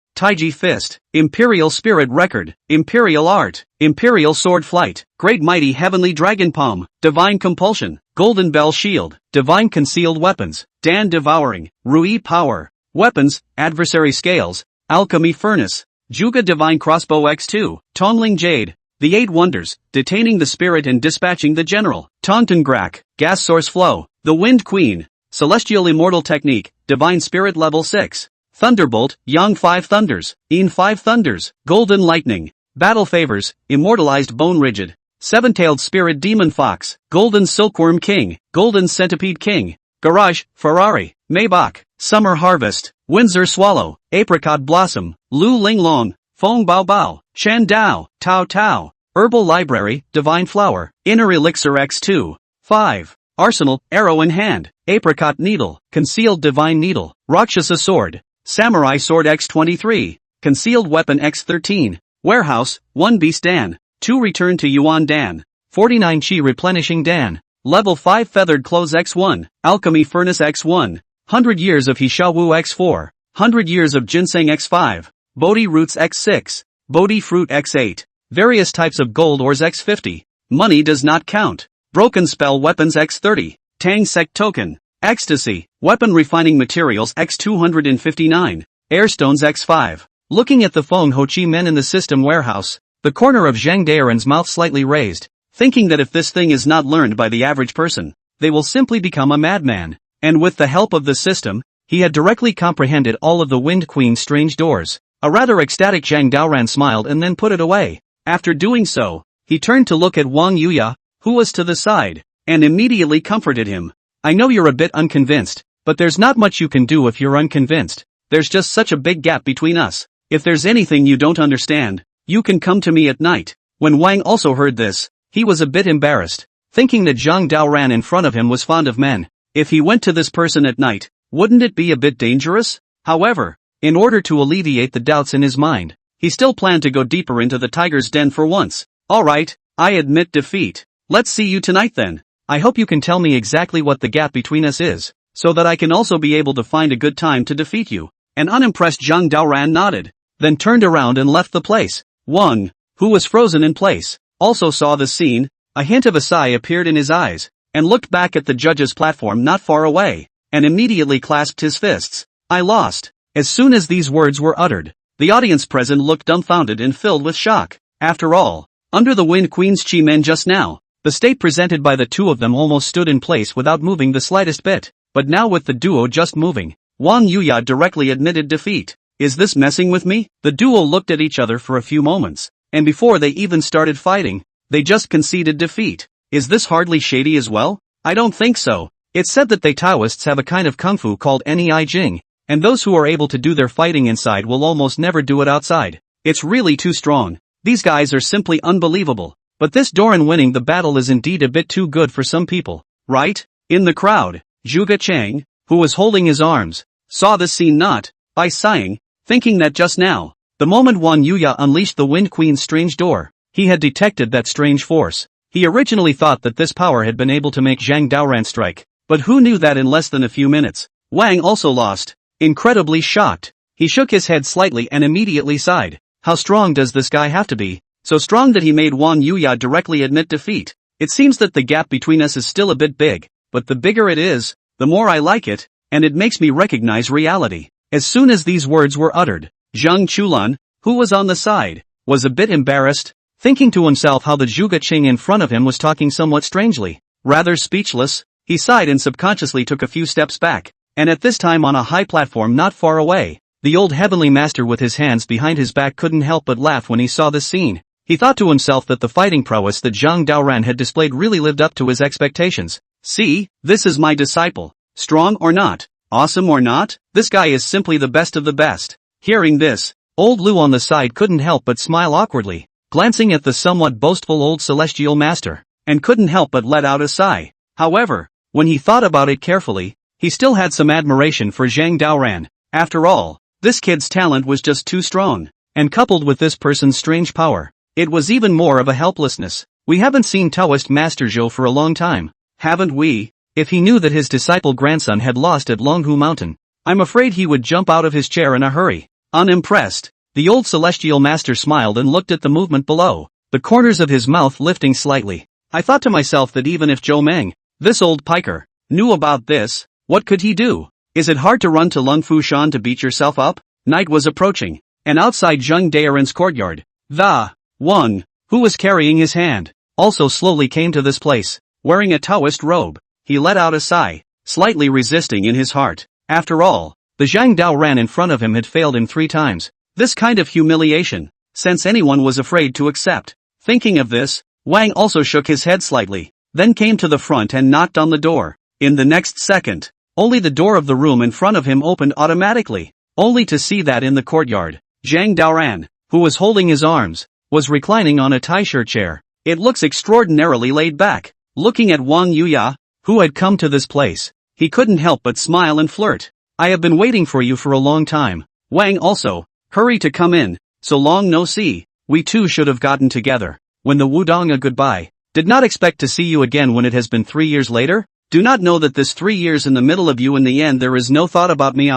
[SPEAKER 1] fist, imperial spirit record, imperial art, imperial sword flight, great mighty heavenly dragon palm, divine compulsion, golden bell shield, divine concealed weapons, Dan devouring, Rui power, weapons, adversary scales, alchemy furnace, Juga divine crossbow x2, Tongling jade, the 8 wonders, detaining the spirit and dispatching the general, Tongton Grak, gas source flow, the Wind Queen, celestial immortal technique, divine spirit level 6. Thunderbolt, Yang 5 thunders, Yin 5 thunders, golden lightning, battle favors, immortalized bone rigid, 7-tailed spirit demon fox, golden silkworm king, golden centipede king, garage, Ferrari, Maybach, summer harvest, Windsor swallow, apricot blossom, Lu Ling Long, Fong Bao Bao, Shan Dao, Tao Tao, herbal library, divine flower, inner elixir x2, 5. Arsenal, arrow in hand, apricot needle, concealed divine needle, Rakshasa sword, samurai sword x23, concealed weapon x13, warehouse, 1 beast Dan, 2 return to Yuan Dan, 49 chi replenishing Dan, level 5 feathered clothes x1, alchemy furnace x1, 100 years of Hishawu x4, 100 years of ginseng x5, Bodhi roots x6, Bodhi fruit x8, various types of gold ores x50, money does not count, broken spell weapons x30, Tang sect token, ecstasy, weapon refining materials x259, airstones x5. Looking at the Feng Ho Chi men in the system warehouse, the corner of Zhang Daoran's mouth slightly raised, thinking that if this thing is not learned by the average person, they will simply become a madman. And with the help of the system, he had directly comprehended all of the Wind Queen's strange doors. A rather ecstatic Zhang Daoran smiled and then put it away. After doing so, he turned to look at Wang Yuya, who was to the side, and immediately comforted him. "I know you're a bit unconvinced, but there's not much you can do if you're unconvinced. There's just such a big gap between us. If there's anything you don't understand, you can come to me at night." When Wang also heard this, he was a bit embarrassed, thinking that Zhang Daoran in front of him was fond of men. If he went to this person at night, wouldn't it be a bit dangerous? However, in order to alleviate the doubts in his mind, he still planned to go deeper into the tiger's den for once. "Alright, I admit defeat. Let's see you tonight then. I hope you can tell me exactly what the gap between us is, so that I can also be able to find a good time to defeat you." An unimpressed Zhang Daoran nodded, then turned around and left the place. Wang, who was frozen in place, also saw the scene. A hint of a sigh appeared in his eyes, and looked back at the judge's platform not far away, and immediately clasped his fists. "I lost." As soon as these words were uttered, the audience present looked dumbfounded and filled with shock. After all, under the Wind Queen's chi men just now, the state presented by the two of them almost stood in place without moving the slightest bit, but now with the duo just moving, Wang Yuya directly admitted defeat. Is this messing with me? The duo looked at each other for a few moments, and before they even started fighting, they just conceded defeat. Is this hardly shady as well? I don't think so. It's said that they Taoists have a kind of kung fu called Nei Jing, and those who are able to do their fighting inside will almost never do it outside. It's really too strong. These guys are simply unbelievable. But this Doran winning the battle is indeed a bit too good for some people, right? In the crowd, Zhuge Chang, who was holding his arms, saw this scene not by sighing, thinking that just now, the moment Wang Yuya unleashed the Wind Queen's strange door, he had detected that strange force. He originally thought that this power had been able to make Zhang Daoran strike, but who knew that in less than a few minutes? Wang also lost. Incredibly shocked, he shook his head slightly and immediately sighed. How strong does this guy have to be? So strong that he made Wang Yuya directly admit defeat. It seems that the gap between us is still a bit big, but the bigger it is, the more I like it, and it makes me recognize reality. As soon as these words were uttered, Zhang Chulan, who was on the side, was a bit embarrassed, thinking to himself how the Zhuge Qing in front of him was talking somewhat strangely. Rather speechless, he sighed and subconsciously took a few steps back, and at this time on a high platform not far away, the old heavenly master with his hands behind his back couldn't help but laugh when he saw this scene. He thought to himself that the fighting prowess that Zhang Daoran had displayed really lived up to his expectations. See, this is my disciple. Strong or not, awesome or not, this guy is simply the best of the best. Hearing this, old Lu on the side couldn't help but smile awkwardly, glancing at the somewhat boastful old celestial master, and couldn't help but let out a sigh. However, when he thought about it carefully, he still had some admiration for Zhang Daoran. After all, this kid's talent was just too strong, and coupled with this person's strange power, it was even more of a helplessness. We haven't seen Taoist Master Zhou for a long time, haven't we? If he knew that his disciple grandson had lost at Longhu Mountain, I'm afraid he would jump out of his chair in a hurry. Unimpressed, the old celestial master smiled and looked at the movement below, the corners of his mouth lifting slightly. I thought to myself that even if Zhou Meng, this old piker, knew about this, what could he do? Is it hard to run to Lung Fushan to beat yourself up? Night was approaching, and outside Zheng Daoran's courtyard, the Wang, who was carrying his hand, also slowly came to this place, wearing a Taoist robe. He let out a sigh, slightly resisting in his heart. After all, the Zhang Daoran in front of him had failed him 3 times. This kind of humiliation, since anyone was afraid to accept. Thinking of this, Wang also shook his head slightly, then came to the front and knocked on the door. In the next second, only the door of the room in front of him opened automatically, only to see that in the courtyard, Zhang Daoran, who was holding his arms, was reclining on a Taisher chair. It looks extraordinarily laid back. Looking at Wang Yuya, who had come to this place, he couldn't help but smile and flirt. I have been waiting for you for a long time. Wang also, hurry to come in, so long no see, we two should have gotten together. When the Wudong a goodbye, did not expect to see you again when it has been 3 years later? Do not know that this 3 years in the middle of you in the end there is no thought about me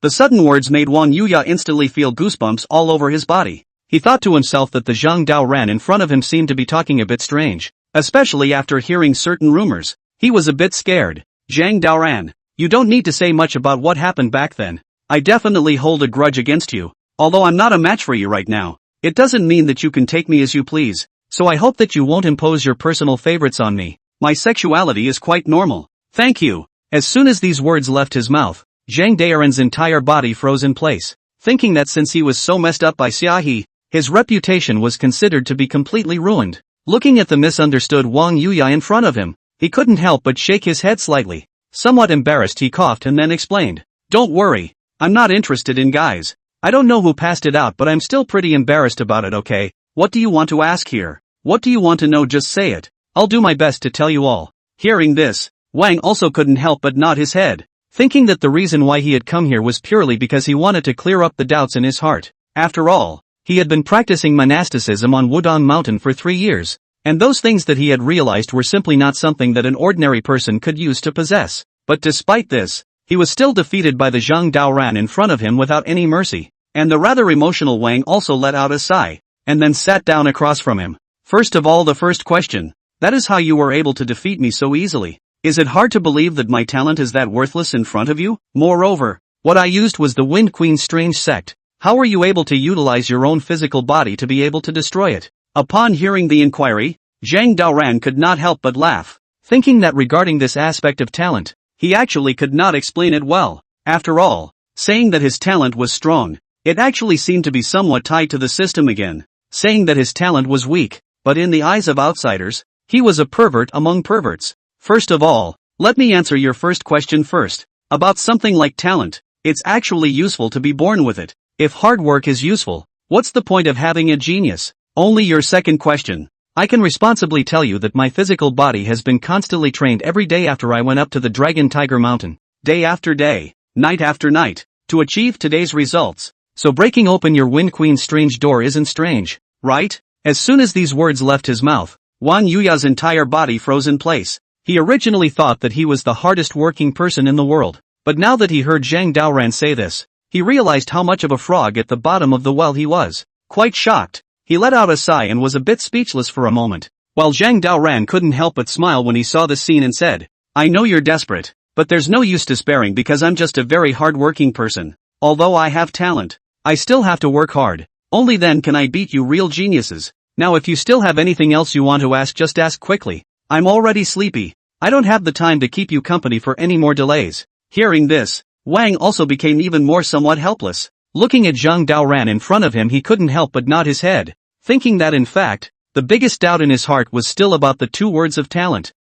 [SPEAKER 1] The sudden words made Wang Yuya instantly feel goosebumps all over his body. He thought to himself that the Zhang Daoran in front of him seemed to be talking a bit strange, especially after hearing certain rumors. He was a bit scared. Zhang Daoran, you don't need to say much about what happened back then. I definitely hold a grudge against you, although I'm not a match for you right now. It doesn't mean that you can take me as you please, so I hope that you won't impose your personal favorites on me. My sexuality is quite normal. Thank you. As soon as these words left his mouth, Zhang Daoran's entire body froze in place, thinking that since he was so messed up by Xiaohe, his reputation was considered to be completely ruined. Looking at the misunderstood Wang Yuya in front of him, he couldn't help but shake his head slightly. Somewhat embarrassed, he coughed and then explained, "Don't worry, I'm not interested in guys. I don't know who passed it out, but I'm still pretty embarrassed about it, okay? What do you want to ask here? What do you want to know? Just say it. I'll do my best to tell you all." Hearing this, Wang also couldn't help but nod his head, thinking that the reason why he had come here was purely because he wanted to clear up the doubts in his heart. After all, he had been practicing monasticism on Wudong Mountain for 3 years, and those things that he had realized were simply not something that an ordinary person could use to possess. But despite this, he was still defeated by the Zhang Daoran in front of him without any mercy, and the rather emotional Wang also let out a sigh, and then sat down across from him. First of all, the first question, that is how you were able to defeat me so easily. Is it hard to believe that my talent is that worthless in front of you? Moreover, what I used was the Wind Queen's strange sect. How were you able to utilize your own physical body to be able to destroy it? Upon hearing the inquiry, Zhang Daoran could not help but laugh, thinking that regarding this aspect of talent, he actually could not explain it well. After all, saying that his talent was strong, It actually seemed to be somewhat tied to the system again, saying that his talent was weak, but in the eyes of outsiders, he was a pervert among perverts. First of all, let me answer your first question first. About something like talent, it's actually useful to be born with it. If hard work is useful, what's the point of having a genius? Only your second question. I can responsibly tell you that my physical body has been constantly trained every day after I went up to the Dragon Tiger Mountain, day after day, night after night, to achieve today's results. So breaking open your Wind Queen's strange door isn't strange, right? As soon as these words left his mouth, Wang Yuya's entire body froze in place. He originally thought that he was the hardest working person in the world, but now that he heard Zhang Daoran say this, he realized how much of a frog at the bottom of the well he was. Quite shocked, he let out a sigh and was a bit speechless for a moment, while Zhang Daoran couldn't help but smile when he saw the scene and said, "I know you're desperate, but there's no use despairing because I'm just a very hard-working person. Although I have talent, I still have to work hard. Only then can I beat you real geniuses. Now if you still have anything else you want to ask, just ask quickly. I'm already sleepy. I don't have the time to keep you company for any more delays." Hearing this, Wang also became even more somewhat helpless. Looking at Zhang Daoran in front of him, he couldn't help but nod his head, thinking that in fact, the biggest doubt in his heart was still about the two words of talent.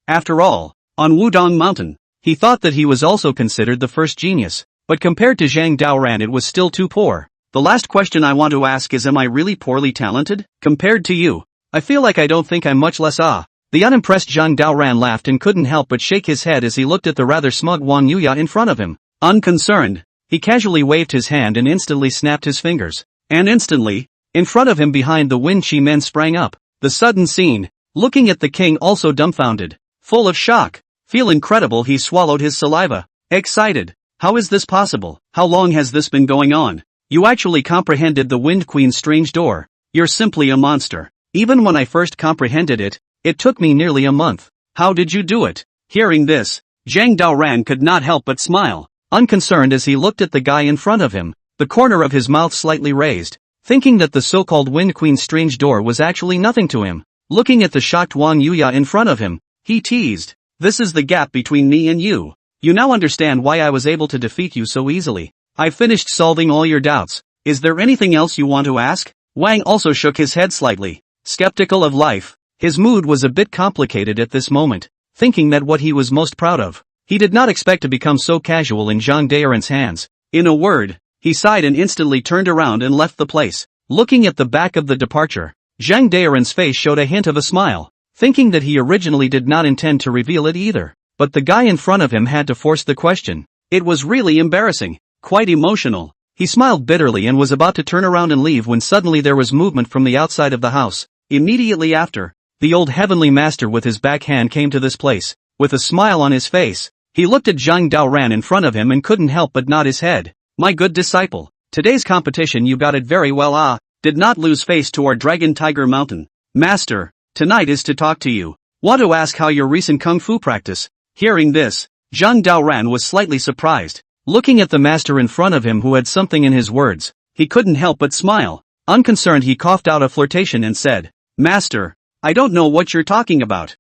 [SPEAKER 1] After all, on Wudong Mountain, he thought that he was also considered the first genius, but compared to Zhang Daoran it was still too poor. The last question I want to ask is, am I really poorly talented? Compared to you, I feel like I don't think I'm much less. The unimpressed Zhang Daoran laughed and couldn't help but shake his head as he looked at the rather smug Wang Yuya in front of him. Unconcerned, he casually waved his hand and instantly snapped his fingers. And instantly, in front of him behind the Wind Chi men sprang up. The sudden scene, looking at the king also dumbfounded, full of shock. Feel incredible, he swallowed his saliva. Excited. How is this possible? How long has this been going on? You actually comprehended the Wind Queen's strange door. You're simply a monster. Even when I first comprehended it, it took me nearly a month. How did you do it? Hearing this, Zhang Daoran could not help but smile, unconcerned as he looked at the guy in front of him, the corner of his mouth slightly raised, thinking that the so-called Wind Queen's strange door was actually nothing to him. Looking at the shocked Wang Yuya in front of him, he teased, "This is the gap between me and you. You now understand why I was able to defeat you so easily. I finished solving all your doubts. Is there anything else you want to ask?" Wang also shook his head slightly, skeptical of life. His mood was a bit complicated at this moment, thinking that what he was most proud of, he did not expect to become so casual in Zhang Daoran's hands. In a word, he sighed and instantly turned around and left the place. Looking at the back of the departure, Zhang Daoran's face showed a hint of a smile, thinking that he originally did not intend to reveal it either. But the guy in front of him had to force the question. It was really embarrassing, quite emotional. He smiled bitterly and was about to turn around and leave when suddenly there was movement from the outside of the house. Immediately after, the old heavenly master with his backhand came to this place. With a smile on his face, he looked at Zhang Daoran in front of him and couldn't help but nod his head. "My good disciple, today's competition you got it very well. Did not lose face to our Dragon Tiger Mountain. Master, tonight is to talk to you. Want to ask how your recent kung fu practice?" Hearing this, Zhang Daoran was slightly surprised. Looking at the master in front of him who had something in his words, he couldn't help but smile. Unconcerned, he coughed out a flirtation and said, "Master, I don't know what you're talking about."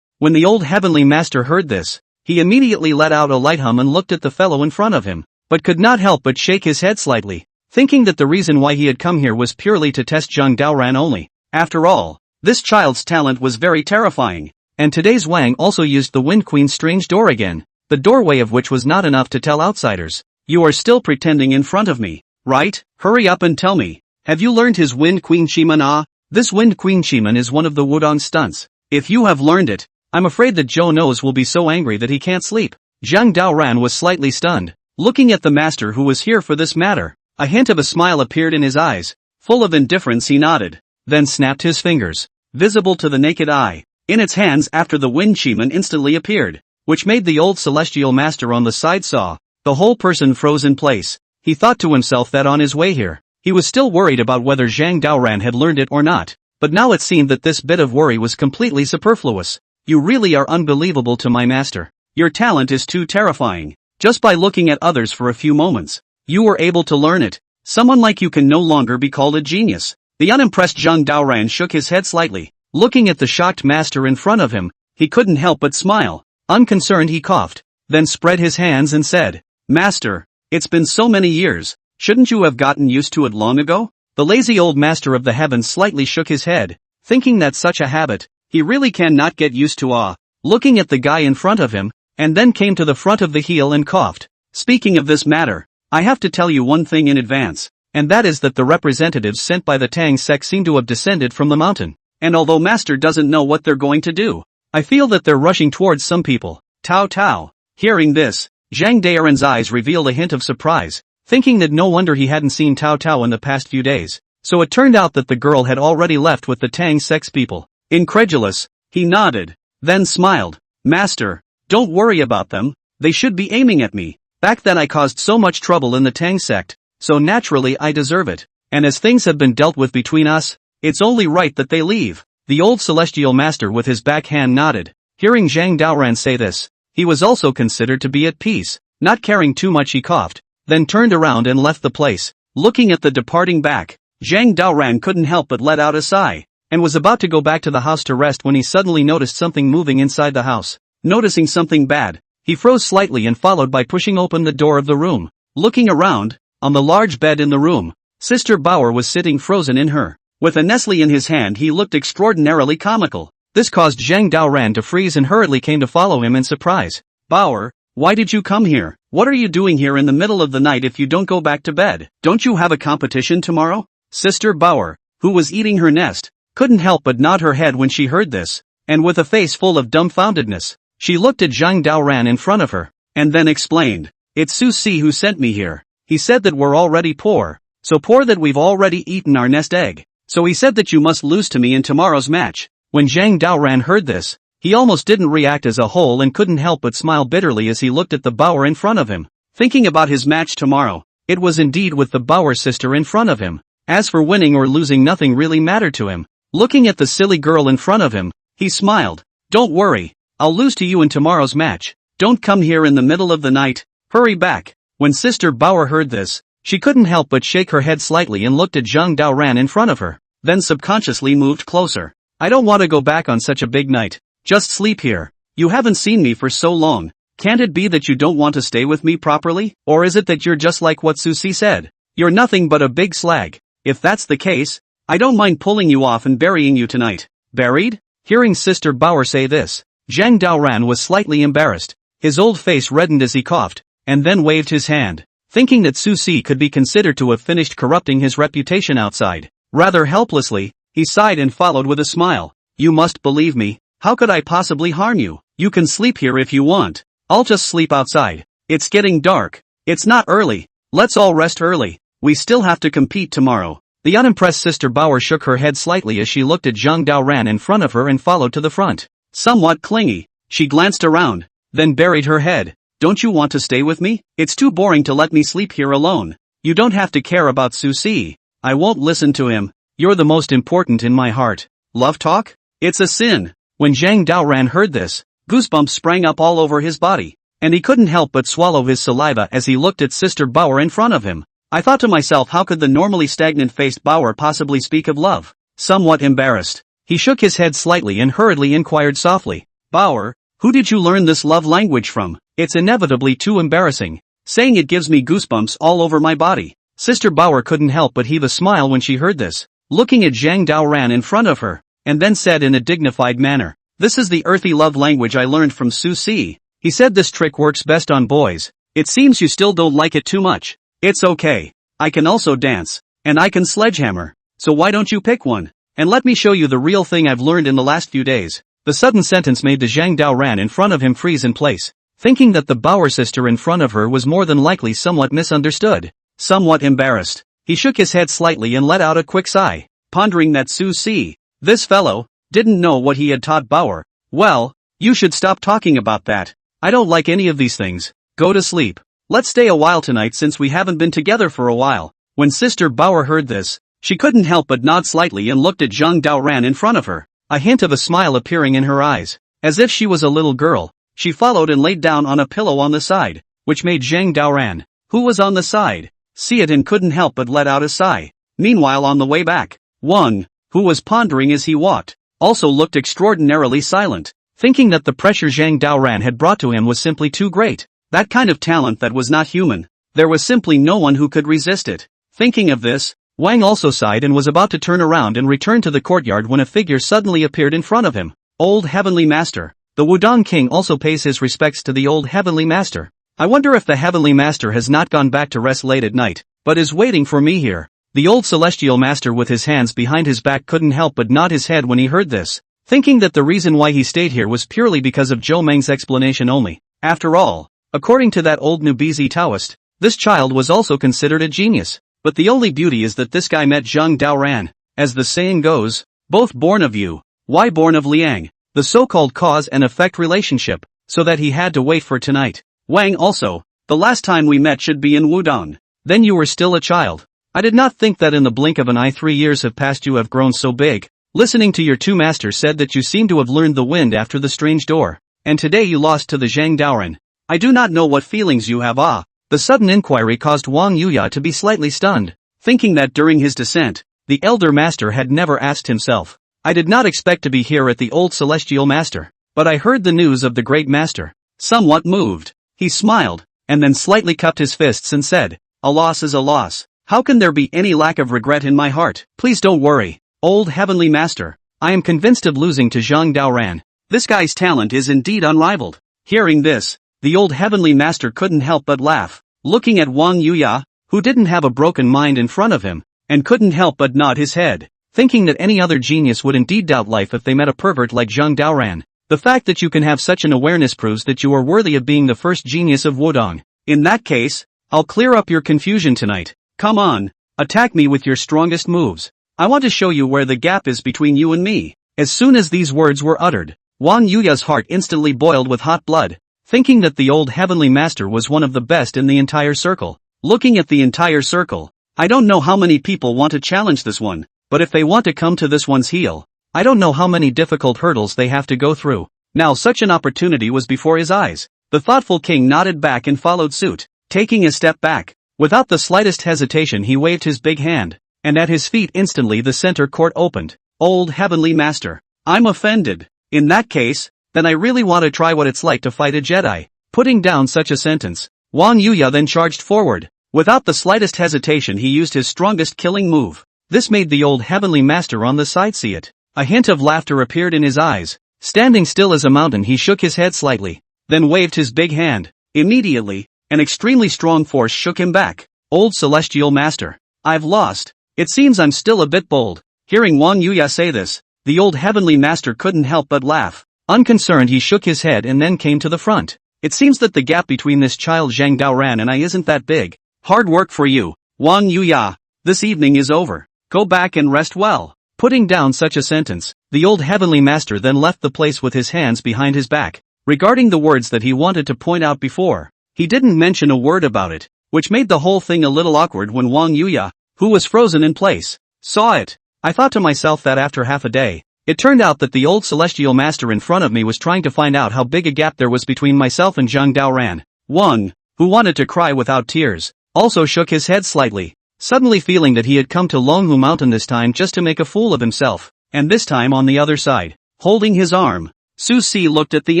[SPEAKER 1] When the old heavenly master heard this, he immediately let out a light hum and looked at the fellow in front of him, but could not help but shake his head slightly, thinking that the reason why he had come here was purely to test Zhang Daoran only. After all, this child's talent was very terrifying, and today's Wang also used the Wind Queen's strange door again, the doorway of which was not enough to tell outsiders. "You are still pretending in front of me, right? Hurry up and tell me, have you learned his Wind Queen Shiman? This Wind Queen Shiman is one of the Wudong stunts. If you have learned it, I'm afraid that Zhou Nose will be so angry that he can't sleep." Zhang Daoran was slightly stunned, looking at the master who was here for this matter. A hint of a smile appeared in his eyes. Full of indifference, he nodded, then snapped his fingers, visible to the naked eye, in its hands after the Wind Shiman instantly appeared, which made the old celestial master on the side saw. The whole person froze in place. He thought to himself that on his way here, he was still worried about whether Zhang Daoran had learned it or not, but now it seemed that this bit of worry was completely superfluous. "You really are unbelievable to my master. Your talent is too terrifying. Just by looking at others for a few moments, you were able to learn it. Someone like you can no longer be called a genius." The unimpressed Zhang Daoran shook his head slightly. Looking at the shocked master in front of him, he couldn't help but smile. Unconcerned, he coughed, then spread his hands and said, "Master, it's been so many years. Shouldn't you have gotten used to it long ago? The lazy old master of the heavens slightly shook his head, thinking that such a habit, he really cannot get used to. Looking at the guy in front of him, and then came to the front of the heel and coughed. Speaking of this matter, I have to tell you one thing in advance, and that is that the representatives sent by the Tang sect seem to have descended from the mountain. And although Master doesn't know what they're going to do, I feel that they're rushing towards some people. Tao Tao. Hearing this, Zhang Daren's eyes revealed a hint of surprise, thinking that no wonder he hadn't seen Tao Tao in the past few days. So it turned out that the girl had already left with the Tang sect's people. Incredulous, he nodded, then smiled. Master, don't worry about them, they should be aiming at me. Back then I caused so much trouble in the Tang sect, so naturally I deserve it. And as things have been dealt with between us, it's only right that they leave. The old celestial master with his backhand nodded. Hearing Zhang Daoran say this, he was also considered to be at peace. Not caring too much, he coughed, then turned around and left the place. Looking at the departing back, Zhang Daoran couldn't help but let out a sigh, and was about to go back to the house to rest when he suddenly noticed something moving inside the house. Noticing something bad, he froze slightly and followed by pushing open the door of the room. Looking around, on the large bed in the room, Sister Bauer was sitting frozen in her. With a Nestle in his hand, he looked extraordinarily comical. This caused Zhang Daoran to freeze and hurriedly came to follow him in surprise. Bauer, why did you come here? What are you doing here in the middle of the night if you don't go back to bed? Don't you have a competition tomorrow? Sister Bauer, who was eating her nest, couldn't help but nod her head when she heard this, and with a face full of dumbfoundedness, she looked at Zhang Daoran in front of her, and then explained, "It's Su Si who sent me here. He said that we're already poor, so poor that we've already eaten our nest egg. So he said that you must lose to me in tomorrow's match." When Zhang Daoran heard this, he almost didn't react as a whole and couldn't help but smile bitterly as he looked at the Bauer in front of him. Thinking about his match tomorrow, it was indeed with the Bauer sister in front of him. As for winning or losing, nothing really mattered to him. Looking at the silly girl in front of him, he smiled. "Don't worry, I'll lose to you in tomorrow's match. Don't come here in the middle of the night, hurry back." When Sister Bauer heard this, she couldn't help but shake her head slightly and looked at Zhang Daoran in front of her, then subconsciously moved closer. "I don't want to go back on such a big night. Just sleep here. You haven't seen me for so long. Can't it be that you don't want to stay with me properly? Or is it that you're just like what Susie said? You're nothing but a big slag. If that's the case, I don't mind pulling you off and burying you tonight." Buried? Hearing Sister Bauer say this, Zhang Daoran was slightly embarrassed. His old face reddened as he coughed, and then waved his hand, thinking that Su Si could be considered to have finished corrupting his reputation outside. Rather helplessly, he sighed and followed with a smile. "You must believe me. How could I possibly harm you? You can sleep here if you want. I'll just sleep outside. It's getting dark. It's not early. Let's all rest early. We still have to compete tomorrow." The unimpressed Sister Bauer shook her head slightly as she looked at Zhang Daoran in front of her and followed to the front. Somewhat clingy, she glanced around, then buried her head. "Don't you want to stay with me? It's too boring to let me sleep here alone. You don't have to care about Su Si. I won't listen to him. You're the most important in my heart. Love talk? It's a sin." When Zhang Daoran heard this, goosebumps sprang up all over his body, and he couldn't help but swallow his saliva as he looked at Sister Bauer in front of him. I thought to myself, how could the normally stagnant-faced Bauer possibly speak of love? Somewhat embarrassed, he shook his head slightly and hurriedly inquired softly, "Bauer, who did you learn this love language from? It's inevitably too embarrassing. Saying it gives me goosebumps all over my body." Sister Bauer couldn't help but heave a smile when she heard this, looking at Zhang Daoran in front of her, and then said in a dignified manner, "This is the earthy love language I learned from Su Si. He said this trick works best on boys. It seems you still don't like it too much. It's okay. I can also dance, and I can sledgehammer, so why don't you pick one, and let me show you the real thing I've learned in the last few days." The sudden sentence made the Zhang Daoran in front of him freeze in place, thinking that the Bauer sister in front of her was more than likely somewhat misunderstood. Somewhat embarrassed, he shook his head slightly and let out a quick sigh, pondering that Su Si, this fellow, didn't know what he had taught Bauer. "Well, you should stop talking about that. I don't like any of these things. Go to sleep. Let's stay a while tonight since we haven't been together for a while." When Sister Bauer heard this, she couldn't help but nod slightly and looked at Zhang Daoran in front of her, a hint of a smile appearing in her eyes. As if she was a little girl, she followed and laid down on a pillow on the side, which made Zhang Daoran, who was on the side, see it and couldn't help but let out a sigh. Meanwhile on the way back, Wang, who was pondering as he walked, also looked extraordinarily silent, thinking that the pressure Zhang Daoran had brought to him was simply too great. That kind of talent that was not human. there was simply no one who could resist it. Thinking of this, Wang also sighed and was about to turn around and return to the courtyard when a figure suddenly appeared in front of him. Old Heavenly Master. The Wudong King also pays his respects to the old Heavenly Master. I wonder if the Heavenly Master has not gone back to rest late at night, but is waiting for me here. The old Celestial Master with his hands behind his back couldn't help but nod his head when he heard this, thinking that the reason why he stayed here was purely because of Zhou Meng's explanation only. After all, according to that old Nubizi Taoist, this child was also considered a genius. But the only beauty is that this guy met Zhang Daoran. As the saying goes, both born of you, why born of Liang, the so-called cause and effect relationship, so that he had to wait for tonight. Wang also, the last time we met should be in Wudong. Then you were still a child. I did not think that in the blink of an eye 3 years have passed you have grown so big. Listening to your two masters said that you seem to have learned the wind after the strange door. And today you lost to the Zhang Daoran. I do not know what feelings you have. The sudden inquiry caused Wang Yuya to be slightly stunned, thinking that during his descent, the elder master had never asked himself. I did not expect to be here at the old celestial master, but I heard the news of the great master. Somewhat moved, he smiled, and then slightly cupped his fists and said, a loss is a loss. How can there be any lack of regret in my heart? Please don't worry, old heavenly master. I am convinced of losing to Zhang Daoran. This guy's talent is indeed unrivaled. Hearing this, the old heavenly master couldn't help but laugh, looking at Wang Yuya, who didn't have a broken mind in front of him, and couldn't help but nod his head, thinking that any other genius would indeed doubt life if they met a pervert like Zhang Daoran. The fact that you can have such an awareness proves that you are worthy of being the first genius of Wudong. In that case, I'll clear up your confusion tonight. Come on, attack me with your strongest moves. I want to show you where the gap is between you and me. As soon as these words were uttered, Wang Yuya's heart instantly boiled with hot blood, thinking that the old heavenly master was one of the best in the entire circle. Looking at the entire circle, I don't know how many people want to challenge this one, but if they want to come to this one's heel, I don't know how many difficult hurdles they have to go through. Now such an opportunity was before his eyes. The thoughtful king nodded back and followed suit, taking a step back. Without the slightest hesitation he waved his big hand, and at his feet instantly the center court opened. Old heavenly master, I'm offended. In that case, then I really want to try what it's like to fight a Jedi. Putting down such a sentence, Wang Yuya then charged forward. Without the slightest hesitation he used his strongest killing move. This made the old heavenly master on the side see it. A hint of laughter appeared in his eyes. Standing still as a mountain he shook his head slightly, then waved his big hand. Immediately, an extremely strong force shook him back. Old celestial master, I've lost. It seems I'm still a bit bold. Hearing Wang Yuya say this, the old heavenly master couldn't help but laugh. Unconcerned he shook his head and then came to the front. It seems that the gap between this child Zhang Daoran and I isn't that big. Hard work for you, Wang Yuya. This evening is over. Go back and rest well. Putting down such a sentence, the old heavenly master then left the place with his hands behind his back. Regarding the words that he wanted to point out before, he didn't mention a word about it, which made the whole thing a little awkward when Wang Yuya, who was frozen in place, saw it. I thought to myself that after half a day, it turned out that the old celestial master in front of me was trying to find out how big a gap there was between myself and Zhang Daoran. Wang, who wanted to cry without tears, also shook his head slightly, suddenly feeling that he had come to Longhu Mountain this time just to make a fool of himself, and this time on the other side, holding his arm, Su Si looked at the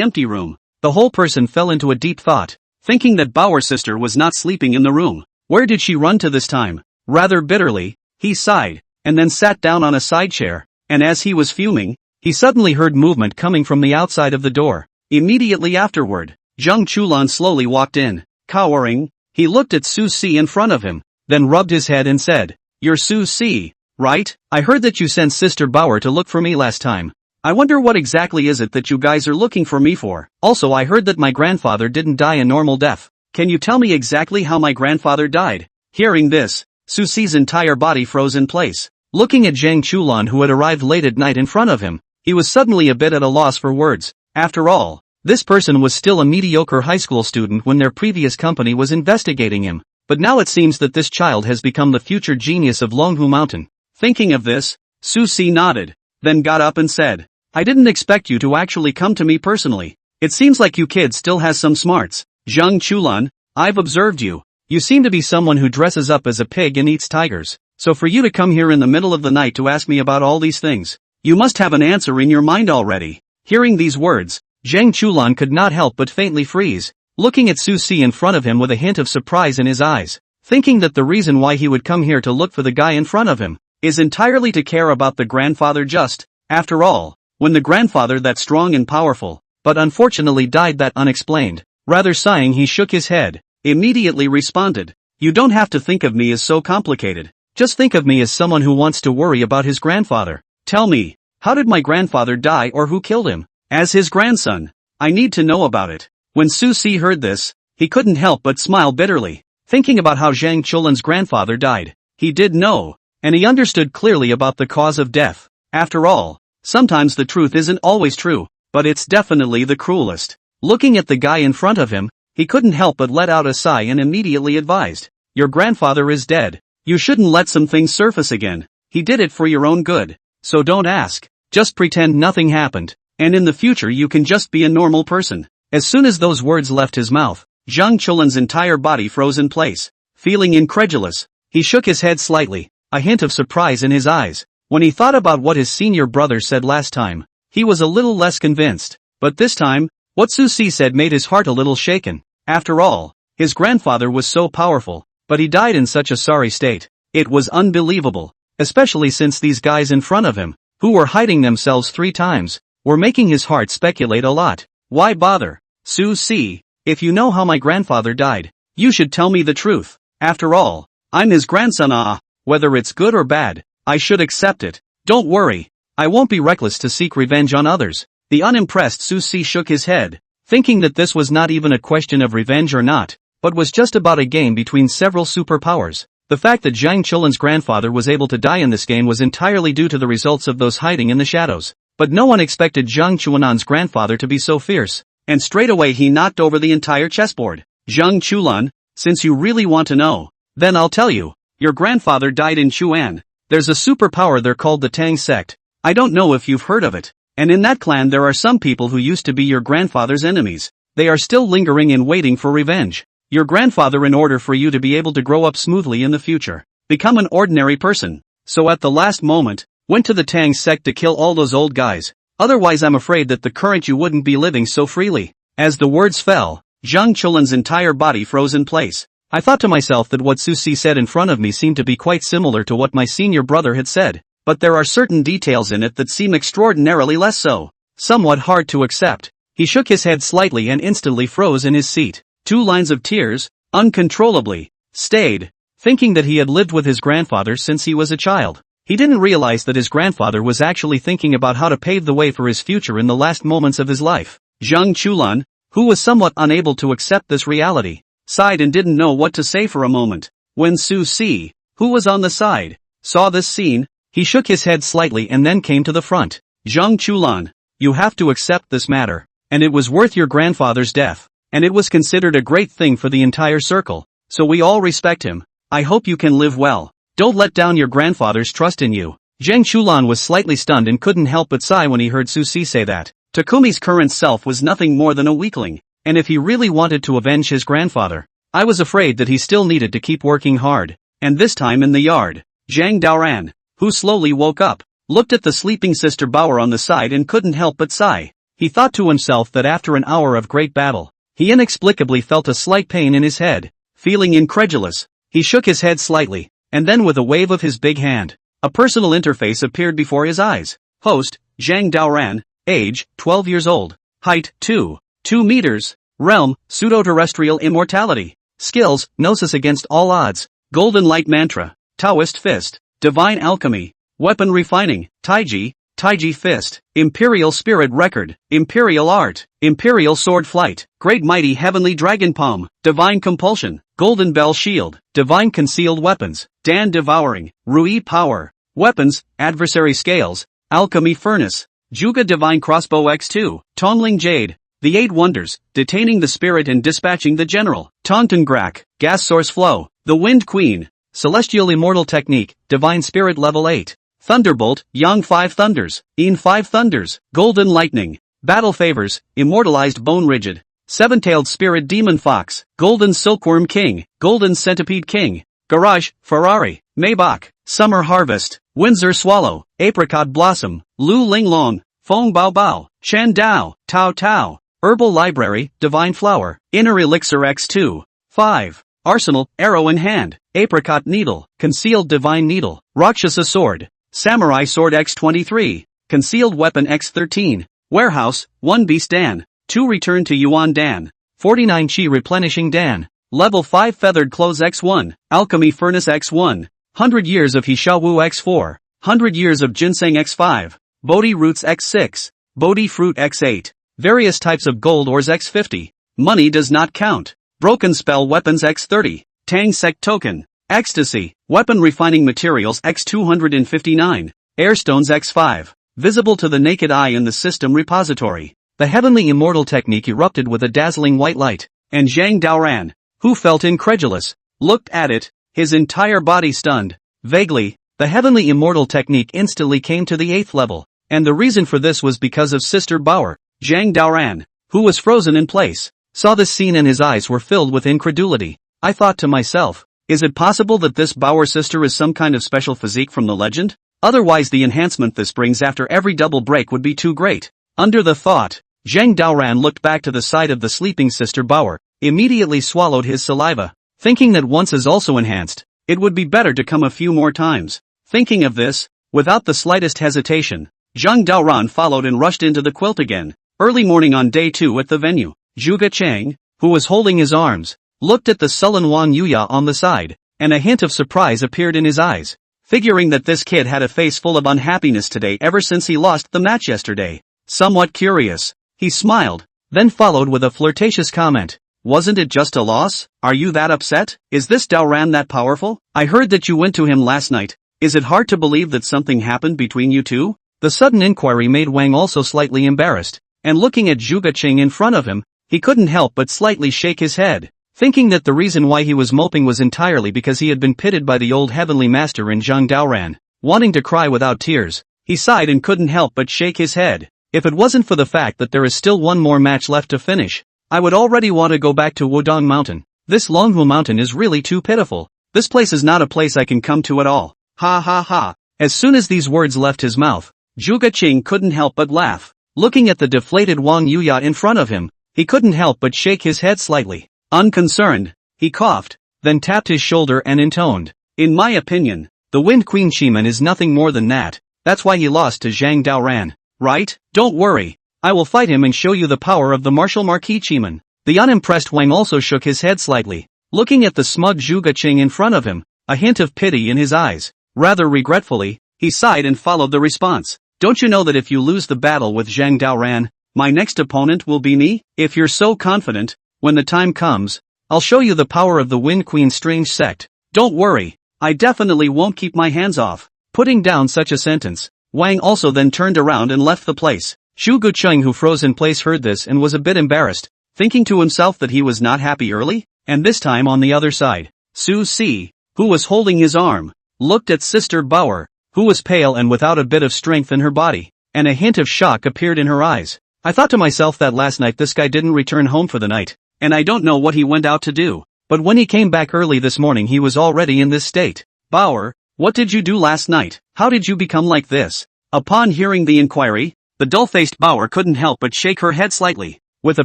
[SPEAKER 1] empty room. The whole person fell into a deep thought, thinking that Bauer's sister was not sleeping in the room. Where did she run to this time? Rather bitterly, he sighed, and then sat down on a side chair, and as he was fuming, he suddenly heard movement coming from the outside of the door. Immediately afterward, Zheng Chulan slowly walked in. Cowering, he looked at Su Si in front of him, then rubbed his head and said, "You're Su Si, right? I heard that you sent Sister Bauer to look for me last time. I wonder what exactly is it that you guys are looking for me for? Also I heard that my grandfather didn't die a normal death. Can you tell me exactly how my grandfather died?" Hearing this, Su Si's entire body froze in place. Looking at Zhang Chulan who had arrived late at night in front of him, he was suddenly a bit at a loss for words. After all, this person was still a mediocre high school student when their previous company was investigating him. But now it seems that this child has become the future genius of Longhu Mountain. Thinking of this, Su Si nodded, then got up and said, "I didn't expect you to actually come to me personally. It seems like you kids still has some smarts. Zhang Chulan, I've observed you. You seem to be someone who dresses up as a pig and eats tigers. So for you to come here in the middle of the night to ask me about all these things, you must have an answer in your mind already." Hearing these words, Zhang Chulan could not help but faintly freeze. looking at Su Si in front of him with a hint of surprise in his eyes, thinking that the reason why he would come here to look for the guy in front of him is entirely to care about the grandfather just, after all, when the grandfather that strong and powerful, but unfortunately died that unexplained. Rather sighing, he shook his head, immediately responded, "You don't have to think of me as so complicated. Just think of me as someone who wants to worry about his grandfather. Tell me, how did my grandfather die or who killed him? As his grandson, I need to know about it." When Su Si heard this, he couldn't help but smile bitterly, thinking about how Zhang Chulan's grandfather died. He did know, and he understood clearly about the cause of death. After all, sometimes the truth isn't always true, but it's definitely the cruelest. Looking at the guy in front of him, he couldn't help but let out a sigh and immediately advised, "Your grandfather is dead. You shouldn't let some things surface again. He did it for your own good. So don't ask. Just pretend nothing happened, and in the future you can just be a normal person." As soon as those words left his mouth, Zhang Chulan's entire body froze in place. Feeling incredulous, he shook his head slightly, a hint of surprise in his eyes. When he thought about what his senior brother said last time, he was a little less convinced. But this time, what Su Si said made his heart a little shaken. After all, his grandfather was so powerful, but he died in such a sorry state. It was unbelievable, especially since these guys in front of him, who were hiding themselves 3 times, were making his heart speculate a lot. Why bother? Su Si, if you know how my grandfather died, you should tell me the truth. After all, I'm his grandson. Whether it's good or bad, I should accept it. Don't worry, I won't be reckless to seek revenge on others. The unimpressed Su Si shook his head, thinking that this was not even a question of revenge or not, but was just about a game between several superpowers. The fact that Zhang Chulan's grandfather was able to die in this game was entirely due to the results of those hiding in the shadows. But no one expected Zhang Chulan's grandfather to be so fierce, and straight away he knocked over the entire chessboard. "Zhang Chulan, since you really want to know, then I'll tell you. Your grandfather died in Chuan. There's a superpower there called the Tang sect. I don't know if you've heard of it. And in that clan there are some people who used to be your grandfather's enemies. They are still lingering and waiting for revenge. Your grandfather, in order for you to be able to grow up smoothly in the future, become an ordinary person, so at the last moment, went to the Tang sect to kill all those old guys. Otherwise I'm afraid that the current you wouldn't be living so freely." As the words fell, Zhang Chulan's entire body froze in place. I thought to myself that what Su Si said in front of me seemed to be quite similar to what my senior brother had said, but there are certain details in it that seem extraordinarily less so. Somewhat hard to accept. He shook his head slightly and instantly froze in his seat. 2 lines of tears, uncontrollably, stayed, thinking that he had lived with his grandfather since he was a child. He didn't realize that his grandfather was actually thinking about how to pave the way for his future in the last moments of his life. Zhang Chulan, who was somewhat unable to accept this reality, sighed and didn't know what to say for a moment. When Su Si, who was on the side, saw this scene, he shook his head slightly and then came to the front. "Zhang Chulan, you have to accept this matter, and it was worth your grandfather's death, and it was considered a great thing for the entire circle, so we all respect him. I hope you can live well. Don't let down your grandfather's trust in you." Zhang Chulan was slightly stunned and couldn't help but sigh when he heard Su Si say that. Takumi's current self was nothing more than a weakling, and if he really wanted to avenge his grandfather, I was afraid that he still needed to keep working hard. And this time in the yard, Zhang Daoran, who slowly woke up, looked at the sleeping sister Bauer on the side and couldn't help but sigh. He thought to himself that after an hour of great battle, he inexplicably felt a slight pain in his head. Feeling incredulous, he shook his head slightly, and then with a wave of his big hand, a personal interface appeared before his eyes. Host, Zhang Daoran, age, 12 years old, height, 2 meters, realm, pseudo-terrestrial immortality, skills, gnosis against all odds, golden light mantra, Taoist fist, divine alchemy, weapon refining, Taiji fist, imperial spirit record, imperial art, imperial sword flight, great mighty heavenly dragon palm, divine compulsion, golden bell shield, divine concealed weapons, Dan devouring, Rui power, weapons, adversary scales, alchemy furnace, Juga divine crossbow x2, Tongling jade, the 8 wonders, detaining the spirit and dispatching the general, Tongton Grak, gas source flow, the wind queen, celestial immortal technique, divine spirit level 8, thunderbolt, yang 5 thunders, in 5 thunders, golden lightning, battle favors, immortalized bone rigid, 7-tailed spirit demon fox, golden silkworm king, golden centipede king, garage, Ferrari, Maybach, summer harvest, Windsor swallow, apricot blossom, Lu Ling long, Fong bao bao, Shan dao, Tao tao, Herbal Library, Divine Flower, Inner Elixir X2. 5. Arsenal, Arrow in Hand, Apricot Needle, Concealed Divine Needle, Rakshasa Sword, Samurai Sword X23, Concealed Weapon X13, Warehouse, 1 Beast Dan, 2 Return to Yuan Dan, 49 Chi Replenishing Dan, Level 5 Feathered Clothes X1, Alchemy Furnace X1, 100 Years of Hishawu X4, 100 Years of Ginseng X5, Bodhi Roots X6, Bodhi Fruit X8, Various Types of Gold Ores X50, Money Does Not Count, Broken Spell Weapons X30, Tang Sect Token, Ecstasy, Weapon Refining Materials X259, Airstones X5, visible to the naked eye in the system repository. The heavenly immortal technique erupted with a dazzling white light, and Zhang Daoran, who felt incredulous, looked at it, his entire body stunned. Vaguely, the heavenly immortal technique instantly came to the 8th level, and the reason for this was because of Sister Bauer. Zhang Daoran, who was frozen in place, saw this scene and his eyes were filled with incredulity. I thought to myself, is it possible that this Bauer sister is some kind of special physique from the legend? Otherwise the enhancement this brings after every double break would be too great. Under the thought, Zhang Daoran looked back to the side of the sleeping Sister Bauer, immediately swallowed his saliva, thinking that once is also enhanced, it would be better to come a few more times. Thinking of this, without the slightest hesitation, Zhang Daoran followed and rushed into the quilt again. Early morning on day 2 at the venue, Zhuge Chang, who was holding his arms, looked at the sullen Wang Yuya on the side, and a hint of surprise appeared in his eyes, figuring that this kid had a face full of unhappiness today ever since he lost the match yesterday. Somewhat curious, he smiled, then followed with a flirtatious comment. Wasn't it just a loss? Are you that upset? Is this Daoran that powerful? I heard that you went to him last night. Is it hard to believe that something happened between you two? The sudden inquiry made Wang also slightly embarrassed, and looking at Zhuge Ching in front of him, he couldn't help but slightly shake his head, thinking that the reason why he was moping was entirely because he had been pitted by the old heavenly master in Zhang Daoran. Wanting to cry without tears, he sighed and couldn't help but shake his head. If it wasn't for the fact that there is still one more match left to finish, I would already want to go back to Wudong Mountain. This Longhu Mountain is really too pitiful. This place is not a place I can come to at all. Ha ha ha. As soon as these words left his mouth, Zhuge Ching couldn't help but laugh. Looking at the deflated Wang Yuya in front of him, he couldn't help but shake his head slightly. Unconcerned, he coughed, then tapped his shoulder and intoned. In my opinion, the Wind Queen Shiman is nothing more than that. That's why he lost to Zhang Daoran. Right? Don't worry. I will fight him and show you the power of the martial Marquis Chiman. The unimpressed Wang also shook his head slightly, looking at the smug Zhuge Ching in front of him, a hint of pity in his eyes. Rather regretfully, he sighed and followed the response. Don't you know that if you lose the battle with Zhang Daoran, my next opponent will be me? If you're so confident, when the time comes, I'll show you the power of the Wind Queen's strange sect. Don't worry, I definitely won't keep my hands off. Putting down such a sentence, Wang also then turned around and left the place. Zhuge Cheng, who froze in place, heard this and was a bit embarrassed, thinking to himself that he was not happy early, and this time on the other side, Su Si, who was holding his arm, looked at Sister Bauer, who was pale and without a bit of strength in her body, and a hint of shock appeared in her eyes. I thought to myself that last night this guy didn't return home for the night, and I don't know what he went out to do, but when he came back early this morning he was already in this state. Bauer, what did you do last night? How did you become like this? Upon hearing the inquiry, the dull-faced Bauer couldn't help but shake her head slightly. With a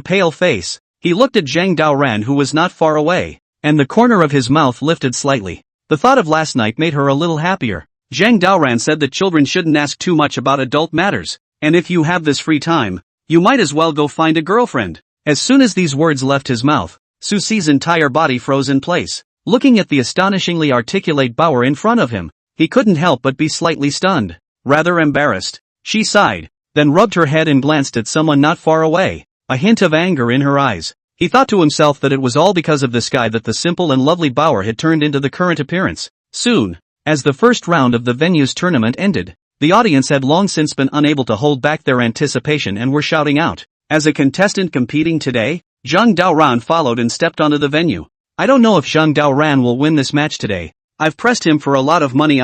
[SPEAKER 1] pale face, he looked at Zhang Daoran, who was not far away, and the corner of his mouth lifted slightly. The thought of last night made her a little happier. Zhang Daoran said that children shouldn't ask too much about adult matters, and if you have this free time, you might as well go find a girlfriend. As soon as these words left his mouth, Su Si's entire body froze in place. Looking at the astonishingly articulate Bauer in front of him, he couldn't help but be slightly stunned. Rather embarrassed, she sighed, then rubbed her head and glanced at someone not far away, a hint of anger in her eyes. He thought to himself that it was all because of this guy that the simple and lovely Bauer had turned into the current appearance. Soon, as the first round of the venue's tournament ended, the audience had long since been unable to hold back their anticipation and were shouting out. As a contestant competing today, Zhang Daoran followed and stepped onto the venue. I don't know if Zhang Daoran will win this match today. I've pressed him for a lot of money.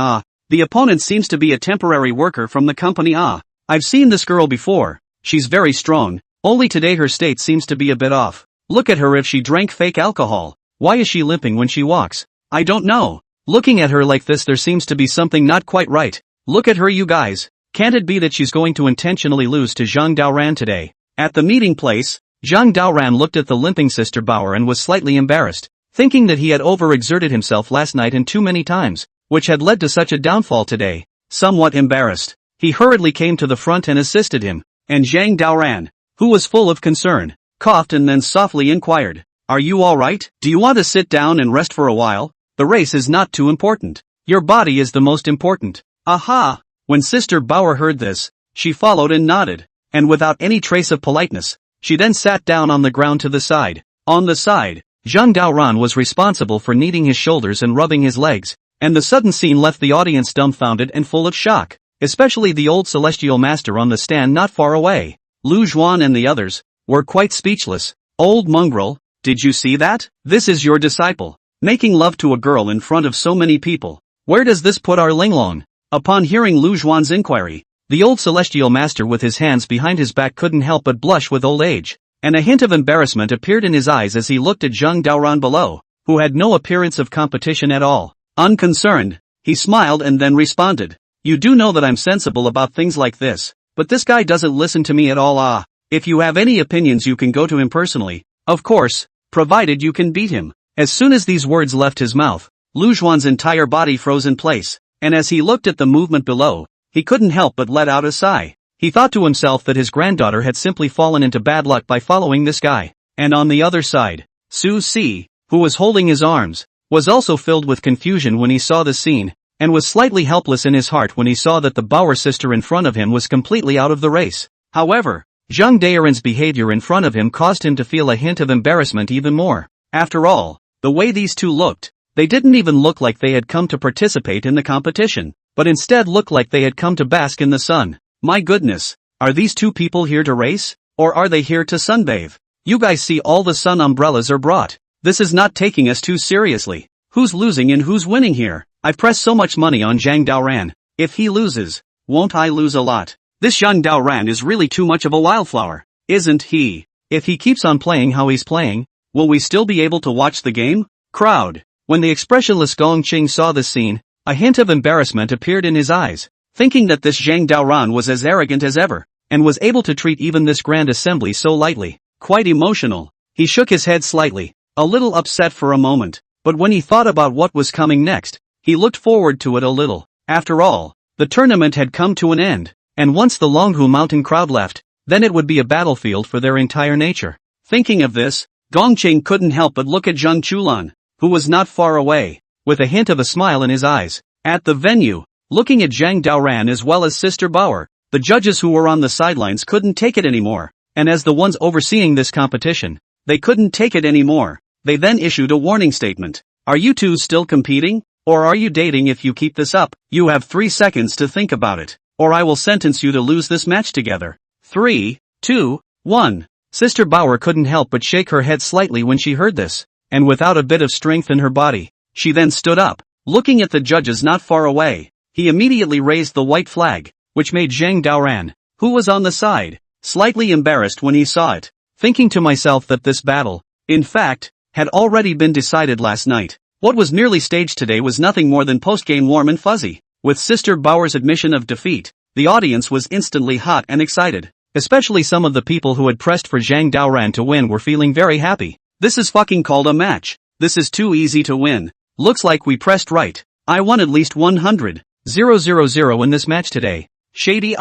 [SPEAKER 1] The opponent seems to be a temporary worker from the company. I've seen this girl before. She's very strong, only today her state seems to be a bit off. Look at her. If she drank fake alcohol, why is she limping when she walks? I don't know. Looking at her like this, there seems to be something not quite right. Look at her, you guys. Can't it be that she's going to intentionally lose to Zhang Daoran today? At the meeting place, Zhang Daoran looked at the limping Sister Bauer and was slightly embarrassed, thinking that he had overexerted himself last night and too many times, which had led to such a downfall today. Somewhat embarrassed, he hurriedly came to the front and assisted him, and Zhang Daoran, who was full of concern, coughed and then softly inquired, "Are you alright? Do you want to sit down and rest for a while? The race is not too important. Your body is the most important." Aha! When Sister Bauer heard this, she followed and nodded, and without any trace of politeness, she then sat down on the ground to the side. On the side, Zhang Daoran was responsible for kneading his shoulders and rubbing his legs, and the sudden scene left the audience dumbfounded and full of shock, especially the old celestial master on the stand not far away. Lu Zhuan and the others were quite speechless. "Old mongrel, did you see that? This is your disciple, making love to a girl in front of so many people. Where does this put our Linglong?" Upon hearing Lu Zhuan's inquiry, the old celestial master with his hands behind his back couldn't help but blush with old age, and a hint of embarrassment appeared in his eyes as he looked at Zhang Daoran below, who had no appearance of competition at all. Unconcerned, he smiled and then responded, "You do know that I'm sensible about things like this, but this guy doesn't listen to me at all. If you have any opinions you can go to him personally, of course, provided you can beat him." As soon as these words left his mouth, Lu Zhuan's entire body froze in place, and as he looked at the movement below, he couldn't help but let out a sigh. He thought to himself that his granddaughter had simply fallen into bad luck by following this guy. And on the other side, Su Si, who was holding his arms, was also filled with confusion when he saw the scene, and was slightly helpless in his heart when he saw that the Bauer sister in front of him was completely out of the race. However, Zhang Daoran's behavior in front of him caused him to feel a hint of embarrassment even more. After all, the way these two looked, they didn't even look like they had come to participate in the competition, but instead looked like they had come to bask in the sun. My goodness, are these two people here to race? Or are they here to sunbathe? You guys see all the sun umbrellas are brought. This is not taking us too seriously. Who's losing and who's winning here? I've pressed so much money on Zhang Daoran. If he loses, won't I lose a lot? This Zhang Daoran is really too much of a wildflower, isn't he? If he keeps on playing how he's playing, will we still be able to watch the game? Crowd. When the expressionless Gong Qing saw this scene, a hint of embarrassment appeared in his eyes, thinking that this Zhang Daoran was as arrogant as ever, and was able to treat even this grand assembly so lightly. Quite emotional. He shook his head slightly, a little upset for a moment, but when he thought about what was coming next, he looked forward to it a little. After all, the tournament had come to an end, and once the Longhu Mountain crowd left, then it would be a battlefield for their entire nature. Thinking of this, Gong Qing couldn't help but look at Zhang Chulan, who was not far away, with a hint of a smile in his eyes. At the venue, looking at Zhang Daoran as well as Sister Bauer, the judges who were on the sidelines couldn't take it anymore, and as the ones overseeing this competition, they couldn't take it anymore. They then issued a warning statement. Are you two still competing? Or are you dating? If you keep this up, you have 3 seconds to think about it, or I will sentence you to lose this match together. 3, 2, 1. Sister Bauer couldn't help but shake her head slightly when she heard this, and without a bit of strength in her body, she then stood up, looking at the judges not far away. He immediately raised the white flag, which made Zhang Daoran, who was on the side, slightly embarrassed when he saw it, thinking to myself that this battle, in fact, had already been decided last night. What was merely staged today was nothing more than post-game warm and fuzzy. With Sister Bauer's admission of defeat, the audience was instantly hot and excited. Especially some of the people who had pressed for Zhang Daoran to win were feeling very happy. This is fucking called a match. This is too easy to win. Looks like we pressed right. I won at least 100,000 in this match today. Shady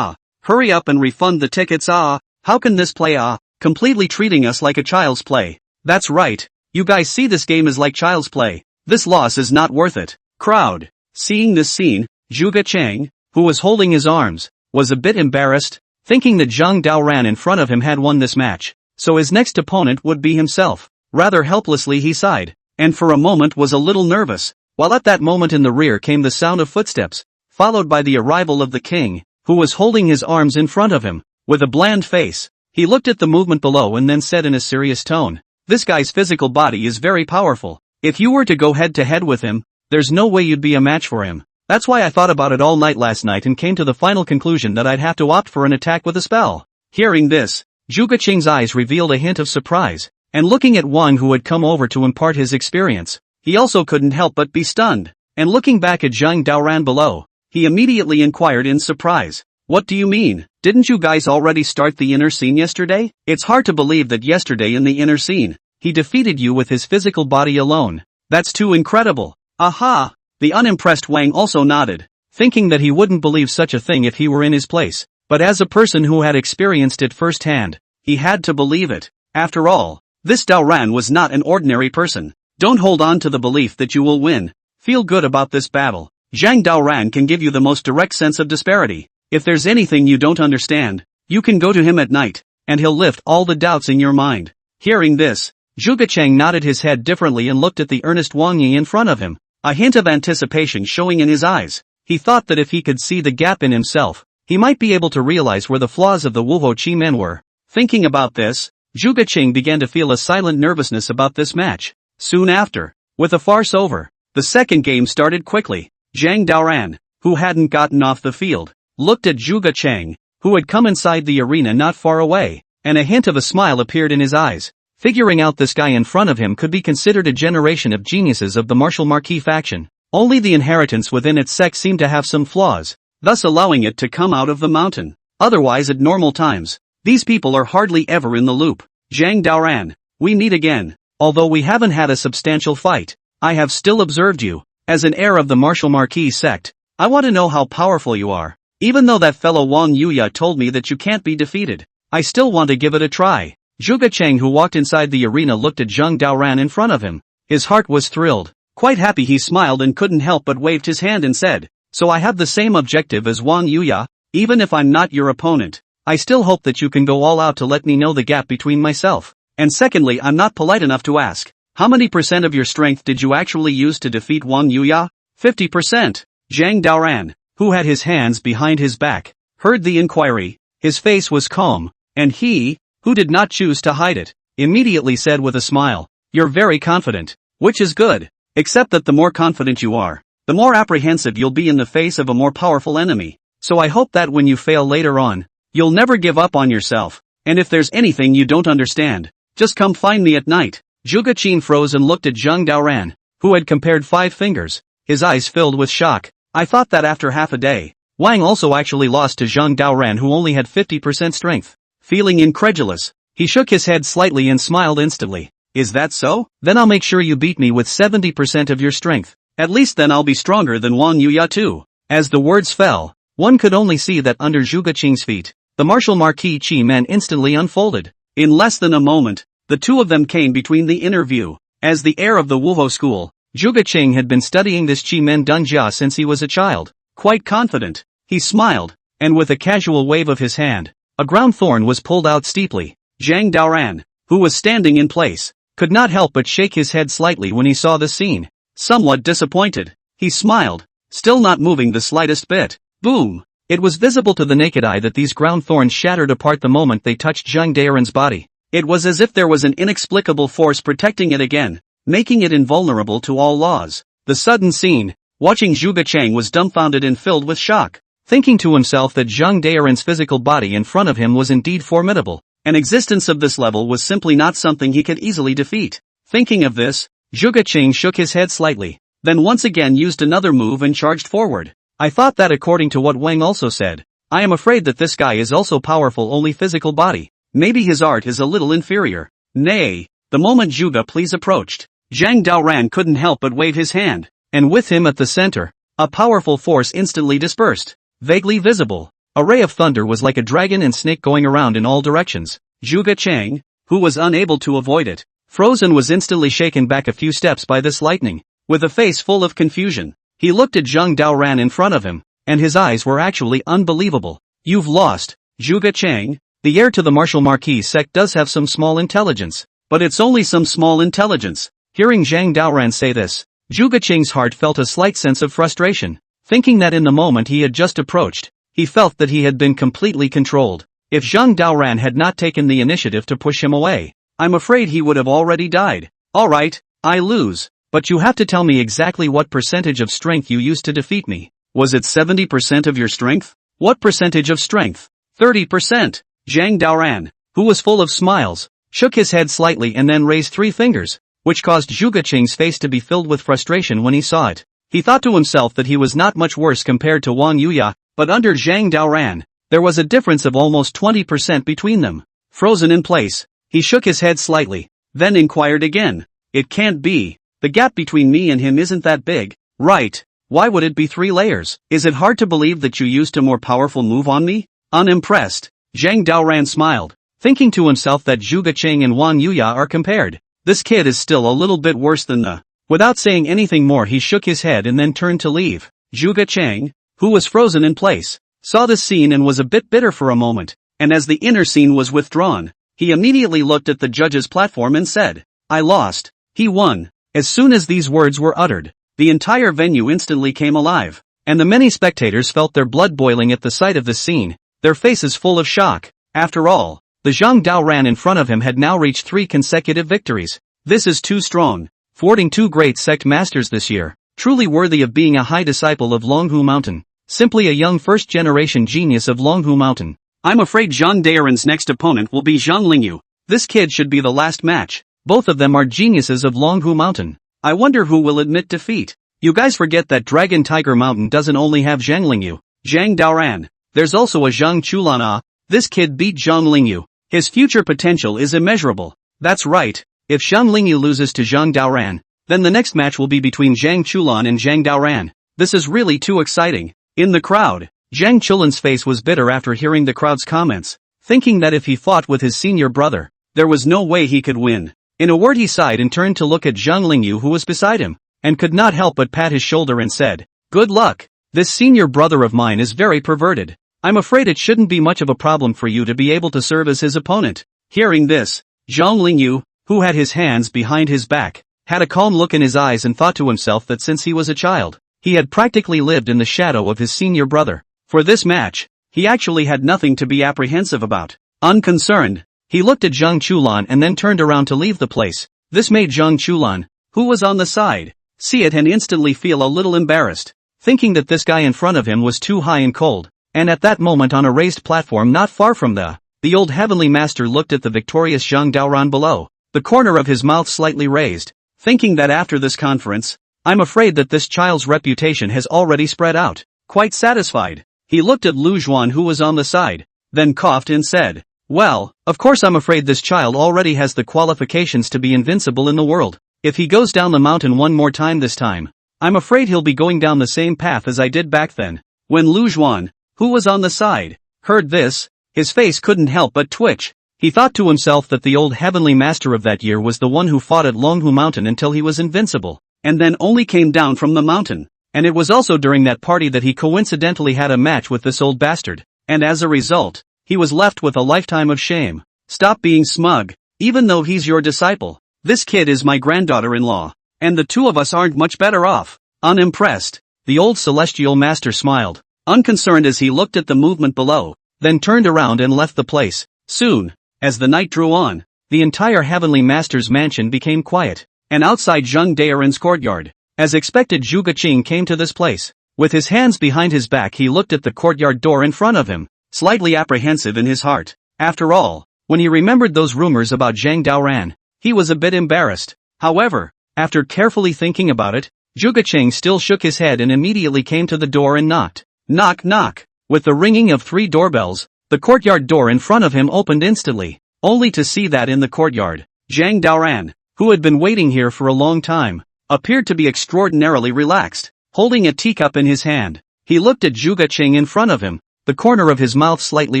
[SPEAKER 1] hurry up and refund the tickets. How can this play completely treating us like a child's play. That's right, you guys see this game is like child's play. This loss is not worth it. Crowd. Seeing this scene, Zhuge Chang, who was holding his arms, was a bit embarrassed, thinking that Zhang Daoran in front of him had won this match, so his next opponent would be himself. Rather helplessly he sighed, and for a moment was a little nervous, while at that moment in the rear came the sound of footsteps, followed by the arrival of the king, who was holding his arms in front of him. With a bland face, he looked at the movement below and then said in a serious tone, "This guy's physical body is very powerful. If you were to go head to head with him, there's no way you'd be a match for him. That's why I thought about it all night last night and came to the final conclusion that I'd have to opt for an attack with a spell." Hearing this, Zhuge Qing's eyes revealed a hint of surprise, and looking at Wang, who had come over to impart his experience, he also couldn't help but be stunned, and looking back at Zhang Daoran below, he immediately inquired in surprise, "What do you mean? Didn't you guys already start the inner scene yesterday? It's hard to believe that yesterday in the inner scene, he defeated you with his physical body alone. That's too incredible. Aha! The unimpressed Wang also nodded, thinking that he wouldn't believe such a thing if he were in his place. But as a person who had experienced it firsthand, he had to believe it. After all, this Dao Ran was not an ordinary person. Don't hold on to the belief that you will win. Feel good about this battle. Zhang Daoran can give you the most direct sense of disparity. If there's anything you don't understand, you can go to him at night, and he'll lift all the doubts in your mind. Hearing this, Zhuge Chang nodded his head differently and looked at the earnest Wang Yi in front of him, a hint of anticipation showing in his eyes. He thought that if he could see the gap in himself, he might be able to realize where the flaws of the Wuhuo Chi men were. Thinking about this, Zhuge Chang began to feel a silent nervousness about this match. Soon after, with the farce over, the second game started quickly. Zhang Daoran, who hadn't gotten off the field, looked at Zhuge Chang, who had come inside the arena not far away, and a hint of a smile appeared in his eyes. Figuring out this guy in front of him could be considered a generation of geniuses of the martial marquis faction. Only the inheritance within its sect seemed to have some flaws, thus allowing it to come out of the mountain. Otherwise at normal times, these people are hardly ever in the loop. Zhang Daoran, we meet again. Although we haven't had a substantial fight, I have still observed you. As an heir of the martial marquis sect, I want to know how powerful you are. Even though that fellow Wang Yuya told me that you can't be defeated, I still want to give it a try. Zhuge Chang, who walked inside the arena, looked at Zhang Daoran in front of him. His heart was thrilled. Quite happy, he smiled and couldn't help but waved his hand and said, "So I have the same objective as Wang Yuya. Even if I'm not your opponent, I still hope that you can go all out to let me know the gap between myself. And secondly, I'm not polite enough to ask, how many % of your strength did you actually use to defeat Wang Yuya?" 50%. Zhang Daoran, who had his hands behind his back, heard the inquiry. His face was calm, and he, who did not choose to hide it, immediately said with a smile, "You're very confident, which is good. Except that the more confident you are, the more apprehensive you'll be in the face of a more powerful enemy. So I hope that when you fail later on, you'll never give up on yourself. And if there's anything you don't understand, just come find me at night." Zhuge Qin froze and looked at Zhang Daoran, who had compared 5 fingers. His eyes filled with shock. I thought that after half a day, Wang also actually lost to Zhang Daoran, who only had 50% strength. Feeling incredulous, he shook his head slightly and smiled instantly. "Is that so? Then I'll make sure you beat me with 70% of your strength. At least then I'll be stronger than Wang Yuya too." As the words fell, one could only see that under Zhuge Qing's feet, the martial marquis Qi men instantly unfolded. In less than a moment, the two of them came between the inner view. As the heir of the Wuhuo school, Zhuge Qing had been studying this Qi men Dunjia since he was a child. Quite confident, he smiled, and with a casual wave of his hand, a ground thorn was pulled out steeply. Zhang Daoran, who was standing in place, could not help but shake his head slightly when he saw the scene. Somewhat disappointed, he smiled, still not moving the slightest bit. Boom! It was visible to the naked eye that these ground thorns shattered apart the moment they touched Zhang Daoran's body. It was as if there was an inexplicable force protecting it again, making it invulnerable to all laws. The sudden scene, watching Zhuge Chang, was dumbfounded and filled with shock, thinking to himself that Zhang Daoran's physical body in front of him was indeed formidable. An existence of this level was simply not something he could easily defeat. Thinking of this, Zhuge Chang shook his head slightly, then once again used another move and charged forward. I thought that according to what Wang also said, I am afraid that this guy is also powerful only physical body. Maybe his art is a little inferior. Nay, the moment Zhuge please approached, Zhang Daoran couldn't help but wave his hand, and with him at the center, a powerful force instantly dispersed. Vaguely visible, a ray of thunder was like a dragon and snake going around in all directions. Zhuge Chang, who was unable to avoid it, froze and was instantly shaken back a few steps by this lightning. With a face full of confusion, he looked at Zhang Daoran in front of him, and his eyes were actually unbelievable. "You've lost, Zhuge Chang. The heir to the martial marquis sect does have some small intelligence, but it's only some small intelligence." Hearing Zhang Daoran say this, Zhuge Chang's heart felt a slight sense of frustration, thinking that in the moment he had just approached, he felt that he had been completely controlled. If Zhang Daoran had not taken the initiative to push him away, I'm afraid he would have already died. "Alright, I lose, but you have to tell me exactly what percentage of strength you used to defeat me. Was it 70% of your strength? What percentage of strength?" 30%. Zhang Daoran, who was full of smiles, shook his head slightly and then raised 3 fingers, which caused Zhuge Qing's face to be filled with frustration when he saw it. He thought to himself that he was not much worse compared to Wang Yuya, but under Zhang Daoran, There was a difference of almost 20% between them. Frozen in place, he shook his head slightly, then inquired again. It can't be. The gap between me and him isn't that big, right? Why would it be 3 layers? Is it hard to believe that you used a more powerful move on me? Unimpressed, Zhang Daoran smiled, thinking to himself that Zhuge Cheng and Wang Yuya are compared. This kid is still a little bit worse than the... Without saying anything more, he shook his head and then turned to leave. Zhuge Cheng, who was frozen in place, saw this scene and was a bit bitter for a moment, and as the inner scene was withdrawn, he immediately looked at the judge's platform and said, "I lost. He won." As soon as these words were uttered, the entire venue instantly came alive, and the many spectators felt their blood boiling at the sight of this scene, their faces full of shock. After all, the Zhang Daoran in front of him had now reached 3 consecutive victories. This is too strong, thwarting 2 great sect masters this year, truly worthy of being a high disciple of Longhu Mountain, simply a young first-generation genius of Longhu Mountain. I'm afraid Zhang Daoran's next opponent will be Zhang Lingyu. This kid should be the last match. Both of them are geniuses of Longhu Mountain. I wonder who will admit defeat. You guys forget that Dragon Tiger Mountain doesn't only have Zhang Lingyu, Zhang Daoran. There's also a Zhang Chulana. This kid beat Zhang Lingyu. His future potential is immeasurable. That's right. If Zhang Lingyu loses to Zhang Daoran, then the next match will be between Zhang Chulan and Zhang Daoran. This is really too exciting. In the crowd, Zhang Chulan's face was bitter after hearing the crowd's comments, thinking that if he fought with his senior brother, there was no way he could win. In a word, he sighed and turned to look at Zhang Lingyu, who was beside him, and could not help but pat his shoulder and said, "Good luck. This senior brother of mine is very perverted. I'm afraid it shouldn't be much of a problem for you to be able to serve as his opponent." Hearing this, Zhang Lingyu, who had his hands behind his back, had a calm look in his eyes and thought to himself that since he was a child, he had practically lived in the shadow of his senior brother. For this match, he actually had nothing to be apprehensive about. Unconcerned, he looked at Zhang Chulan and then turned around to leave the place. This made Zhang Chulan, who was on the side, see it and instantly feel a little embarrassed, thinking that this guy in front of him was too high and cold. And at that moment, on a raised platform not far from the old heavenly master looked at the victorious Zhang Daoran below, the corner of his mouth slightly raised, thinking that after this conference, I'm afraid that this child's reputation has already spread out. Quite satisfied, he looked at Lu Zhuan, who was on the side, then coughed and said, "Well, of course I'm afraid this child already has the qualifications to be invincible in the world. If he goes down the mountain one more time this time, I'm afraid he'll be going down the same path as I did back then." When Lu Zhuan, who was on the side, heard this, his face couldn't help but twitch. He thought to himself that the old heavenly master of that year was the one who fought at Longhu Mountain until he was invincible, and then only came down from the mountain. And it was also during that party that he coincidentally had a match with this old bastard, and as a result, he was left with a lifetime of shame. Stop being smug, even though he's your disciple. This kid is my granddaughter-in-law, and the two of us aren't much better off. Unimpressed, the old celestial master smiled, unconcerned as he looked at the movement below, then turned around and left the place. Soon, as the night drew on, the entire heavenly master's mansion became quiet, and outside Zhang Daoran's courtyard, as expected, Zhuge Qing came to this place. With his hands behind his back, he looked at the courtyard door in front of him, slightly apprehensive in his heart. After all, when he remembered those rumors about Zhang Daoran, he was a bit embarrassed. However, after carefully thinking about it, Zhuge Qing still shook his head and immediately came to the door and knocked. Knock knock. With the ringing of 3 doorbells, the courtyard door in front of him opened instantly, only to see that in the courtyard, Zhang Daoran, who had been waiting here for a long time, appeared to be extraordinarily relaxed. Holding a teacup in his hand, he looked at Zhuge Qing in front of him, the corner of his mouth slightly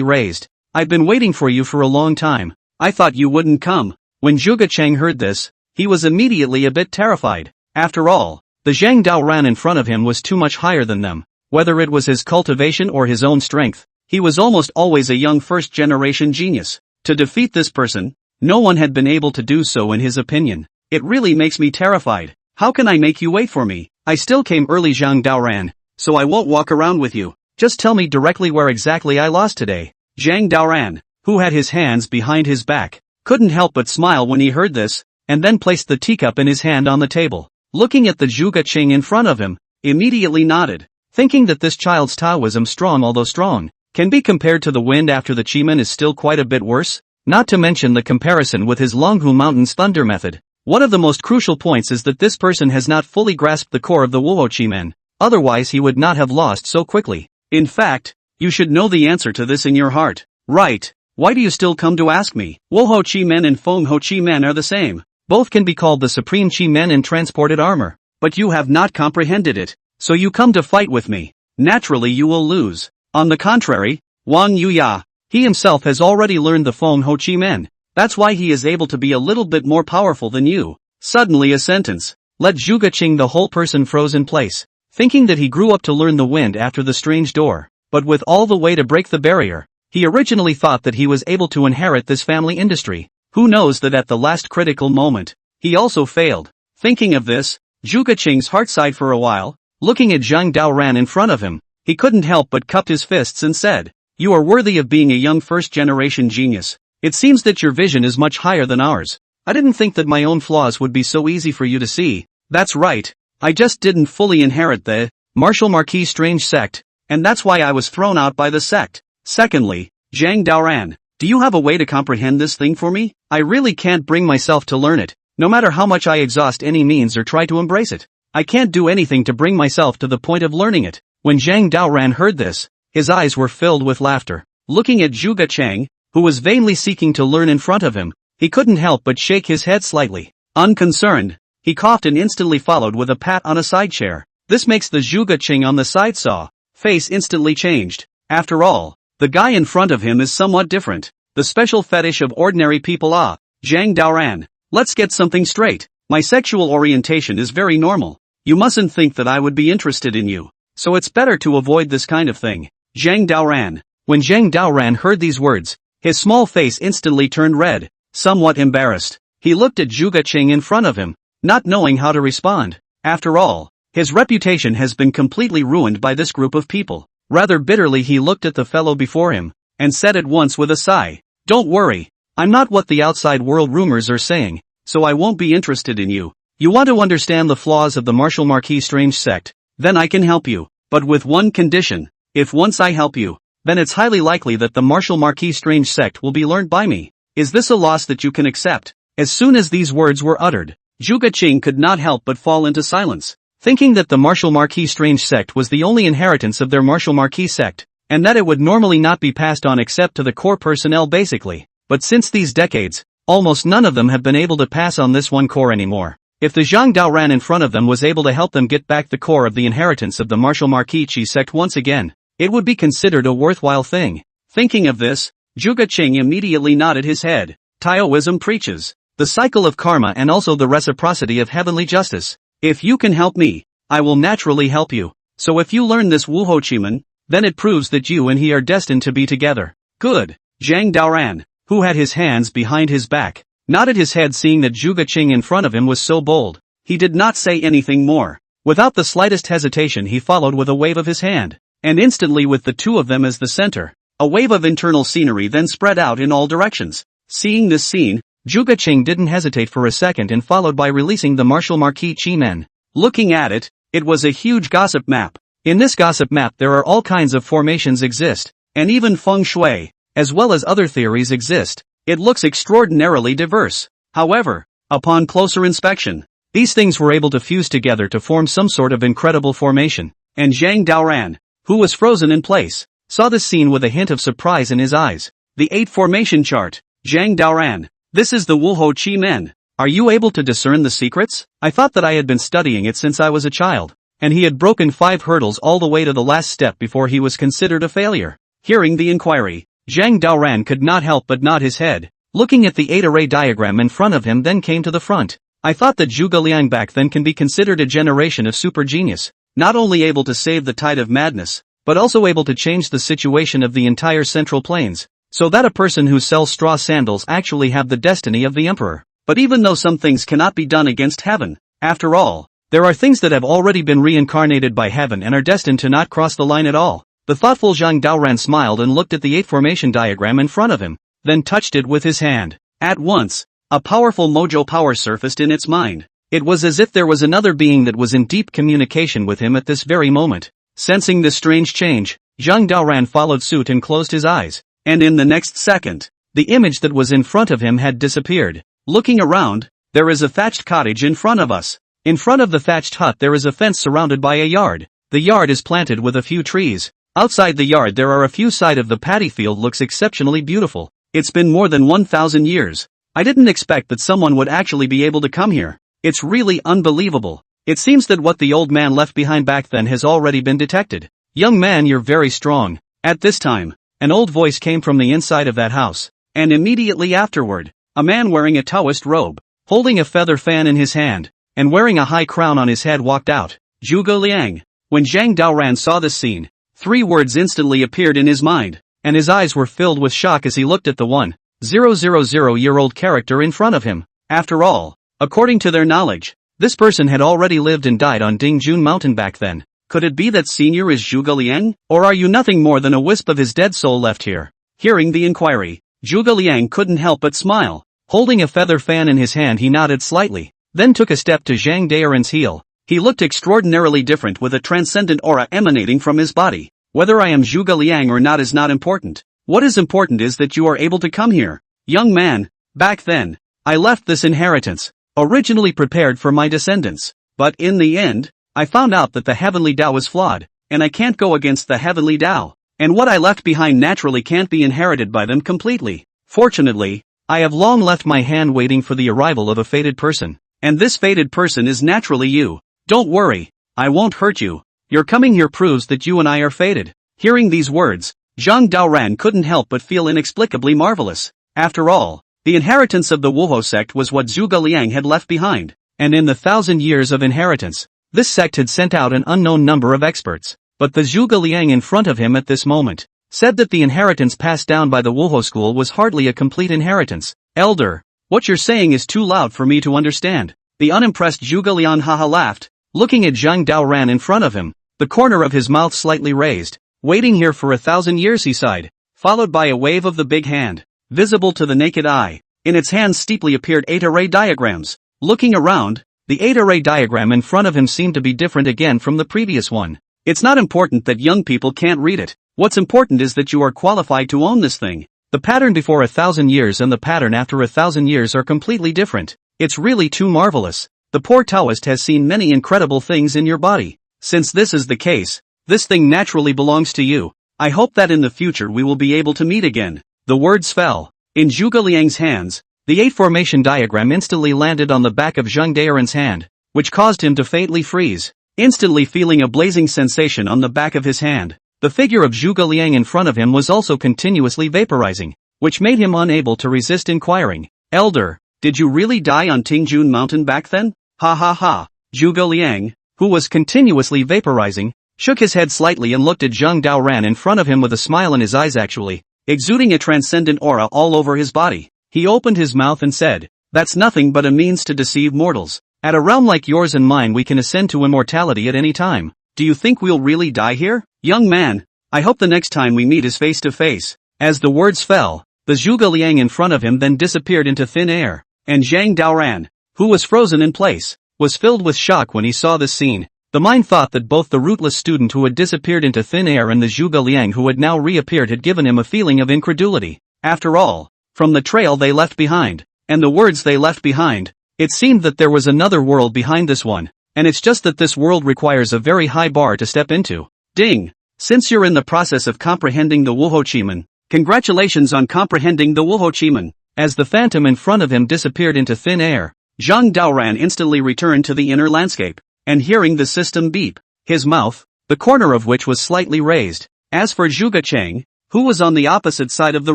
[SPEAKER 1] raised. "I've been waiting for you for a long time. I thought you wouldn't come." When Zhuge Qing heard this, he was immediately a bit terrified. After all, the Zhang Daoran in front of him was too much higher than them. Whether it was his cultivation or his own strength, he was almost always a young first-generation genius. To defeat this person, no one had been able to do so in his opinion. "It really makes me terrified. How can I make you wait for me? I still came early, Zhang Daoran, so I won't walk around with you. Just tell me directly where exactly I lost today." Zhang Daoran, who had his hands behind his back, couldn't help but smile when he heard this, and then placed the teacup in his hand on the table. Looking at the Zhuge Qing in front of him, immediately nodded, thinking that this child's Taoism, strong although strong, can be compared to the wind after the Chiman, is still quite a bit worse, not to mention the comparison with his Longhu Mountain's thunder method. One of the most crucial points is that this person has not fully grasped the core of the Wuo Chiman, otherwise he would not have lost so quickly. In fact, You should know the answer to this in your heart. Right. Why do you still come to ask me? Wo Ho Chi Men and Feng Ho Chi Men are the same. Both can be called the Supreme Chi Men in transported armor. But you have not comprehended it. So you come to fight with me. Naturally you will lose. On the contrary, Wang Yuya, he himself has already learned the Feng Ho Chi Men. That's why he is able to be a little bit more powerful than you. Suddenly a sentence. Let Zhuge Qing, the whole person froze in place, thinking that he grew up to learn the wind after the strange door. But with all the way to break the barrier, he originally thought that he was able to inherit this family industry. Who knows that at the last critical moment, he also failed. Thinking of this, Zhuge Qing's heart sighed for a while. Looking at Zhang Daoran in front of him, he couldn't help but cupped his fists and said, "You are worthy of being a young first-generation genius. It seems that your vision is much higher than ours. I didn't think that my own flaws would be so easy for you to see. That's right. I just didn't fully inherit the Martial Marquis Strange sect, and that's why I was thrown out by the sect. Secondly, Zhang Daoran, do you have a way to comprehend this thing for me? I really can't bring myself to learn it, no matter how much I exhaust any means or try to embrace it. I can't do anything to bring myself to the point of learning it." When Zhang Daoran heard this, his eyes were filled with laughter. Looking at Zhuge Qing, who was vainly seeking to learn in front of him, he couldn't help but shake his head slightly. Unconcerned, he coughed and instantly followed with a pat on a side chair. This makes the Zhuge Qing on the side saw face instantly changed. After all, the guy in front of him is somewhat different. The special fetish of ordinary people. Zhang Daoran, let's get something straight. My sexual orientation is very normal. You mustn't think that I would be interested in you. So it's better to avoid this kind of thing. Zhang Daoran. When Zhang Daoran heard these words, his small face instantly turned red, somewhat embarrassed. He looked at Zhuge Qing in front of him, not knowing how to respond. After all, his reputation has been completely ruined by this group of people. Rather bitterly he looked at the fellow before him, and said at once with a sigh, "Don't worry, I'm not what the outside world rumors are saying, so I won't be interested in you. You want to understand the flaws of the Martial Marquis Strange sect, then I can help you, but with one condition. If once I help you, then it's highly likely that the Martial Marquis Strange sect will be learned by me. Is this a loss that you can accept?" As soon as these words were uttered, Zhuge Qing could not help but fall into silence, thinking that the Martial Marquis Strange sect was the only inheritance of their Martial Marquis sect, and that it would normally not be passed on except to the core personnel basically. But since these decades, almost none of them have been able to pass on this one core anymore. If the Zhang Daoran in front of them was able to help them get back the core of the inheritance of the Martial Marquis Chi sect once again, it would be considered a worthwhile thing. Thinking of this, Zhuge Qing immediately nodded his head. Taoism preaches the cycle of karma and also the reciprocity of heavenly justice. If you can help me, I will naturally help you. So if you learn this Wu Ho Chi Men, then it proves that you and he are destined to be together. Good. Zhang Daoran, who had his hands behind his back, nodded his head seeing that Zhuge Qing in front of him was so bold. He did not say anything more. Without the slightest hesitation he followed with a wave of his hand, and instantly with the two of them as the center, a wave of internal scenery then spread out in all directions. Seeing this scene, Zhuge Qing didn't hesitate for a second and followed by releasing the Martial Marquis Chi Men. Looking at it, it was a huge gossip map. In this gossip map there are all kinds of formations exist, and even feng shui, as well as other theories exist. It looks extraordinarily diverse. However, upon closer inspection, these things were able to fuse together to form some sort of incredible formation. And Zhang Daoran, who was frozen in place, saw this scene with a hint of surprise in his eyes. The 8 formation chart. Zhang Daoran, this is the Wu Ho Chi Men. Are you able to discern the secrets? I thought that I had been studying it since I was a child. And he had broken 5 hurdles all the way to the last step before he was considered a failure. Hearing the inquiry, Zhang Daoran could not help but nod his head. Looking at the 8-array diagram in front of him then came to the front. I thought that Zhuge Liang back then can be considered a generation of super genius, not only able to save the tide of madness, but also able to change the situation of the entire Central Plains, so that a person who sells straw sandals actually have the destiny of the emperor. But even though some things cannot be done against heaven, after all, there are things that have already been reincarnated by heaven and are destined to not cross the line at all. The thoughtful Zhang Daoran smiled and looked at the 8 formation diagram in front of him, then touched it with his hand. At once, a powerful mojo power surfaced in its mind. It was as if there was another being that was in deep communication with him at this very moment. Sensing this strange change, Zhang Daoran followed suit and closed his eyes, and in the next second, the image that was in front of him had disappeared. Looking around, there is a thatched cottage in front of us. In front of the thatched hut there is a fence surrounded by a yard. The yard is planted with a few trees. Outside the yard there are a few side of the paddy field looks exceptionally beautiful. It's been more than 1,000 years. I didn't expect that someone would actually be able to come here. It's really unbelievable. It seems that what the old man left behind back then has already been detected. Young man, you're very strong. At this time, an old voice came from the inside of that house. And immediately afterward, a man wearing a Taoist robe, holding a feather fan in his hand, and wearing a high crown on his head walked out. Zhuge Liang. When Zhang Daoran saw this scene, 3 words instantly appeared in his mind, and his eyes were filled with shock as he looked at the 1,000-year-old character in front of him. After all, according to their knowledge, this person had already lived and died on Dingjun Mountain back then. Could it be that senior is Zhuge Liang? Or are you nothing more than a wisp of his dead soul left here? Hearing the inquiry, Zhuge Liang couldn't help but smile. Holding a feather fan in his hand he nodded slightly, then took a step to Zhang Daoran's heel. He looked extraordinarily different with a transcendent aura emanating from his body. Whether I am Zhuge Liang or not is not important. What is important is that you are able to come here. Young man, back then, I left this inheritance, originally prepared for my descendants. But in the end, I found out that the heavenly Tao is flawed, and I can't go against the heavenly Tao. And what I left behind naturally can't be inherited by them completely. Fortunately, I have long left my hand waiting for the arrival of a fated person. And this fated person is naturally you. Don't worry, I won't hurt you. Your coming here proves that you and I are fated. Hearing these words, Zhang Daoran couldn't help but feel inexplicably marvelous. After all, the inheritance of the Wuhou sect was what Zhuge Liang had left behind. And in the 1,000 years of inheritance, this sect had sent out an unknown number of experts. But the Zhuge Liang in front of him at this moment said that the inheritance passed down by the Wuhou school was hardly a complete inheritance. Elder, what you're saying is too loud for me to understand. The unimpressed Zhuge Liang haha laughed, looking at Zhang Daoran in front of him, the corner of his mouth slightly raised. Waiting here for 1,000 years, he sighed, followed by a wave of the big hand, visible to the naked eye. In its hands steeply appeared 8 array diagrams. Looking around, the 8 array diagram in front of him seemed to be different again from the previous one. It's not important that young people can't read it. What's important is that you are qualified to own this thing. The pattern before 1,000 years and the pattern after 1,000 years are completely different. It's really too marvelous. The poor Taoist has seen many incredible things in your body. Since this is the case, this thing naturally belongs to you. I hope that in the future we will be able to meet again. The words fell. In Zhuge Liang's hands, the 8 formation diagram instantly landed on the back of Zhang Daoran's hand, which caused him to faintly freeze, instantly feeling a blazing sensation on the back of his hand. The figure of Zhuge Liang in front of him was also continuously vaporizing, which made him unable to resist inquiring. Elder, did you really die on Tingjun Mountain back then? Ha ha ha. Zhuge Liang, who was continuously vaporizing, shook his head slightly and looked at Zhang Daoran in front of him with a smile in his eyes, actually exuding a transcendent aura all over his body. He opened his mouth and said, "That's nothing but a means to deceive mortals. At a realm like yours and mine we can ascend to immortality at any time. Do you think we'll really die here? Young man, I hope the next time we meet is face to face." As the words fell, the Zhuge Liang in front of him then disappeared into thin air, and Zhang Daoran, who was frozen in place, was filled with shock when he saw this scene. The mind thought that both the rootless student who had disappeared into thin air and the Zhuge Liang who had now reappeared had given him a feeling of incredulity. After all, from the trail they left behind, and the words they left behind, it seemed that there was another world behind this one, and it's just that this world requires a very high bar to step into. Ding! Since you're in the process of comprehending the Wuhou Chimen, congratulations on comprehending the Wuhou Chimen. As the phantom in front of him disappeared into thin air, Zhang Daoran instantly returned to the inner landscape, and hearing the system beep, his mouth, the corner of which was slightly raised. As for Zhuge Cheng, who was on the opposite side of the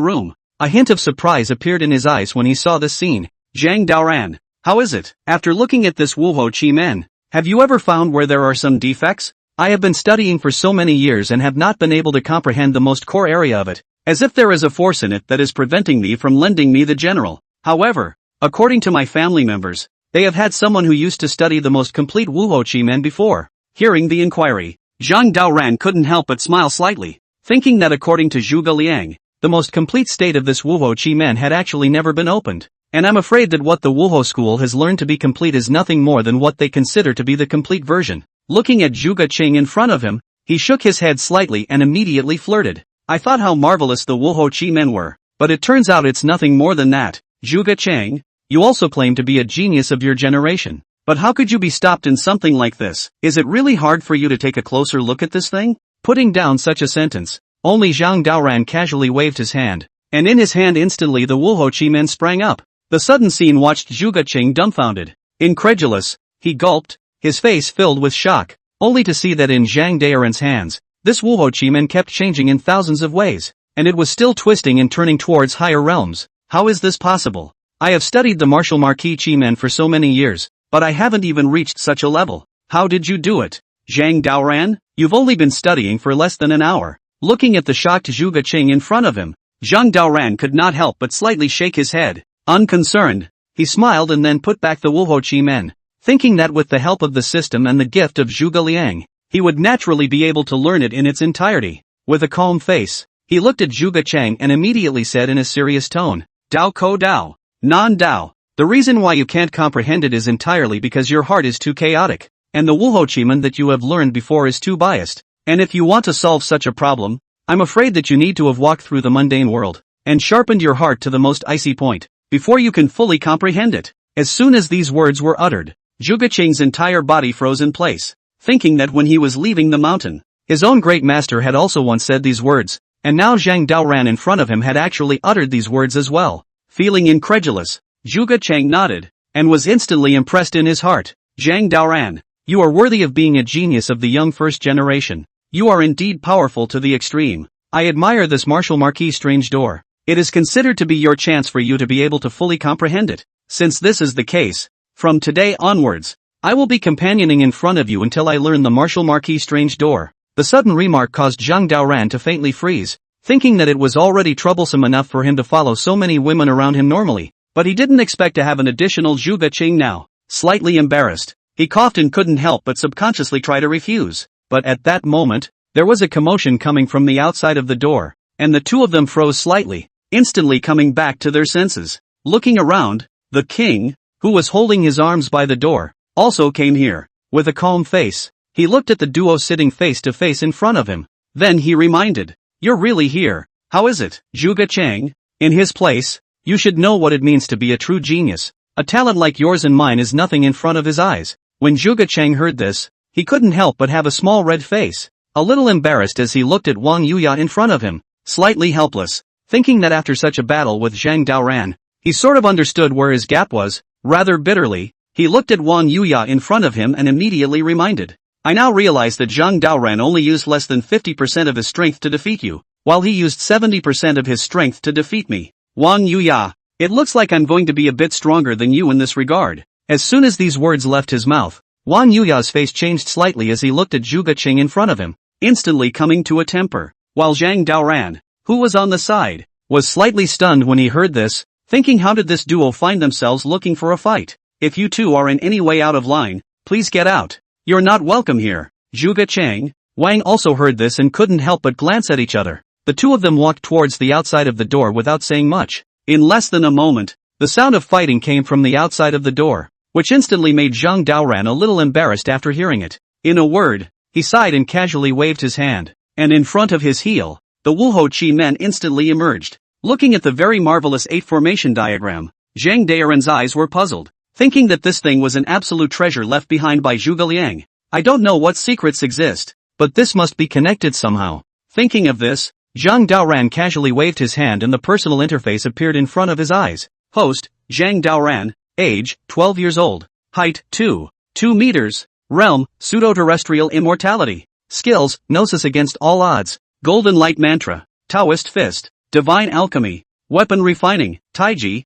[SPEAKER 1] room, a hint of surprise appeared in his eyes when he saw this scene. Zhang Daoran, how is it? After looking at this Wuhou Chimen, have you ever found where there are some defects? I have been studying for so many years and have not been able to comprehend the most core area of it, as if there is a force in it that is preventing me from lending me the general. However, according to my family members, they have had someone who used to study the most complete Wuhou Chimen before. Hearing the inquiry, Zhang Daoran couldn't help but smile slightly, thinking that according to Zhuge Liang, the most complete state of this Wuhou Chimen had actually never been opened. And I'm afraid that what the Wuhou school has learned to be complete is nothing more than what they consider to be the complete version. Looking at Zhuge Cheng in front of him, he shook his head slightly and immediately flirted. I thought how marvelous the Wuhou Chimen were, but it turns out it's nothing more than that. Zhuge Cheng, you also claim to be a genius of your generation. But how could you be stopped in something like this? Is it really hard for you to take a closer look at this thing? Putting down such a sentence, only Zhang Daoran casually waved his hand, and in his hand instantly the Wuho Chi men sprang up. The sudden scene watched Zhuge Qing dumbfounded. Incredulous, he gulped, his face filled with shock, only to see that in Zhang Daoran's hands, this Wuho Chi men kept changing in thousands of ways, and it was still twisting and turning towards higher realms. How is this possible? I have studied the martial marquis Chi men for so many years, but I haven't even reached such a level. How did you do it? Zhang Daoran, you've only been studying for less than an hour. Looking at the shocked Zhuge Qing in front of him, Zhang Daoran could not help but slightly shake his head. Unconcerned, he smiled and then put back the Wuho Chi men, thinking that with the help of the system and the gift of Zhuge Liang, he would naturally be able to learn it in its entirety. With a calm face, he looked at Zhuge Qing and immediately said in a serious tone, Dao Ko Dao, Non Dao. The reason why you can't comprehend it is entirely because your heart is too chaotic, and the Wuho Chi men that you have learned before is too biased. And if you want to solve such a problem, I'm afraid that you need to have walked through the mundane world, and sharpened your heart to the most icy point, before you can fully comprehend it. As soon as these words were uttered, Zhuge Qing's entire body froze in place, thinking that when he was leaving the mountain, his own great master had also once said these words, and now Zhang Daoran in front of him had actually uttered these words as well. Feeling incredulous, Zhuge Qing nodded, and was instantly impressed in his heart. Zhang Daoran, you are worthy of being a genius of the young first generation. You are indeed powerful to the extreme. I admire this martial marquis strange door. It is considered to be your chance for you to be able to fully comprehend it. Since this is the case, from today onwards, I will be companioning in front of you until I learn the martial marquis strange door. The sudden remark caused Zhang Daoran to faintly freeze, thinking that it was already troublesome enough for him to follow so many women around him normally, but he didn't expect to have an additional Zhuge Qing now. Slightly embarrassed, he coughed and couldn't help but subconsciously try to refuse. But at that moment, there was a commotion coming from the outside of the door, and the two of them froze slightly, instantly coming back to their senses. Looking around, the king, who was holding his arms by the door, also came here. With a calm face, he looked at the duo sitting face to face in front of him. Then he reminded, You're really here. How is it, Zhuge Qing? In his place, you should know what it means to be a true genius. A talent like yours and mine is nothing in front of his eyes. When Zhuge Qing heard this, he couldn't help but have a small red face, a little embarrassed as he looked at Wang Yuya in front of him, slightly helpless, thinking that after such a battle with Zhang Daoran, he sort of understood where his gap was. Rather bitterly, he looked at Wang Yuya in front of him and immediately reminded, I now realize that Zhang Daoran only used less than 50% of his strength to defeat you, while he used 70% of his strength to defeat me. Wang Yuya, it looks like I'm going to be a bit stronger than you in this regard. As soon as these words left his mouth, Wang Yuya's face changed slightly as he looked at Zhuge Qing in front of him, instantly coming to a temper, while Zhang Daoran, who was on the side, was slightly stunned when he heard this, thinking how did this duo find themselves looking for a fight? If you two are in any way out of line, please get out. You're not welcome here. Zhuge Qing, Wang also heard this and couldn't help but glance at each other. The two of them walked towards the outside of the door without saying much. In less than a moment, the sound of fighting came from the outside of the door, which instantly made Zhang Daoran a little embarrassed after hearing it. In a word, he sighed and casually waved his hand, and in front of his heel, the Wuho Chi men instantly emerged. Looking at the very marvelous 8 formation diagram, Zhang Daoran's eyes were puzzled, thinking that this thing was an absolute treasure left behind by Zhuge Liang. I don't know what secrets exist, but this must be connected somehow. Thinking of this, Zhang Daoran casually waved his hand and the personal interface appeared in front of his eyes. Host, Zhang Daoran, age, 12 years old, height, 2 meters, realm, pseudo-terrestrial immortality, skills, gnosis against all odds, golden light mantra, Taoist fist, divine alchemy, weapon refining, Taiji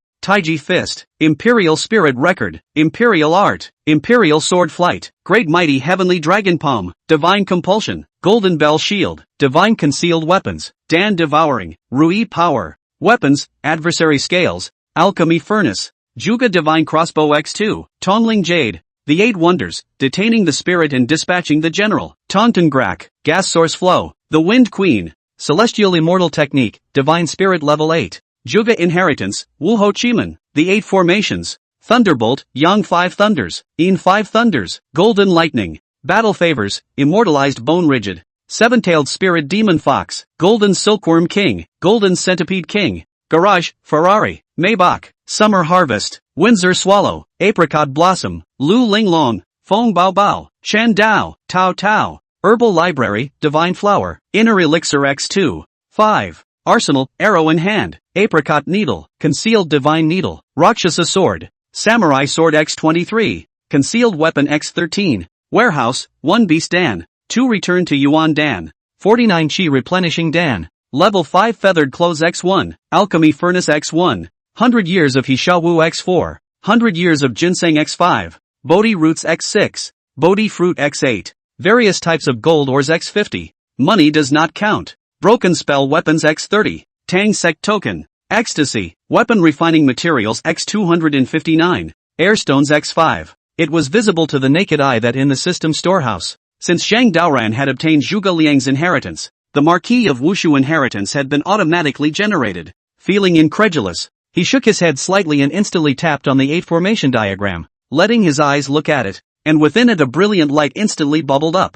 [SPEAKER 1] fist, imperial spirit record, imperial art, imperial sword flight, great mighty heavenly dragon palm, divine compulsion, golden bell shield, divine concealed weapons, Dan devouring, Rui power, weapons, adversary scales, alchemy furnace, Juga divine crossbow x2, Tongling jade, the 8 wonders, detaining the spirit and dispatching the general, Tongton Grak, gas source flow, the wind queen, celestial immortal technique, divine spirit level 8. Juga inheritance, Wuho Chiman, the 8 formations, Thunderbolt, Yang 5 thunders, In 5 thunders, Golden lightning, battle favors, immortalized bone rigid, 7-tailed spirit demon fox, Golden silkworm king, Golden centipede king, Garage, Ferrari, Maybach, summer harvest, Windsor swallow, apricot blossom, Lu Ling long, Fong bao bao, Chan dao, Tao tao, Herbal Library, Divine Flower, Inner Elixir X2. 5. Arsenal, Arrow in Hand, Apricot Needle, Concealed Divine Needle, Rakshasa Sword, Samurai Sword X23, Concealed Weapon X13, Warehouse, 1 Beast Dan, 2 Return to Yuan Dan, 49 Chi Replenishing Dan, Level 5 Feathered Clothes X1, Alchemy Furnace X1, 100 Years of Hishawu X4, 100 Years of Ginseng X5, Bodhi Roots X6, Bodhi Fruit X8, Various Types of Gold Ores X50, Money Does Not Count, Broken Spell Weapons X30, Tang Sect Token, Ecstasy, Weapon Refining Materials X259, Airstones X5. It was visible to the naked eye that in the system storehouse, since Zhang Daoran had obtained Zhuge Liang's inheritance, the Marquis of Wushu inheritance had been automatically generated. Feeling incredulous, he shook his head slightly and instantly tapped on the 8 formation diagram, letting his eyes look at it, and within it a brilliant light instantly bubbled up.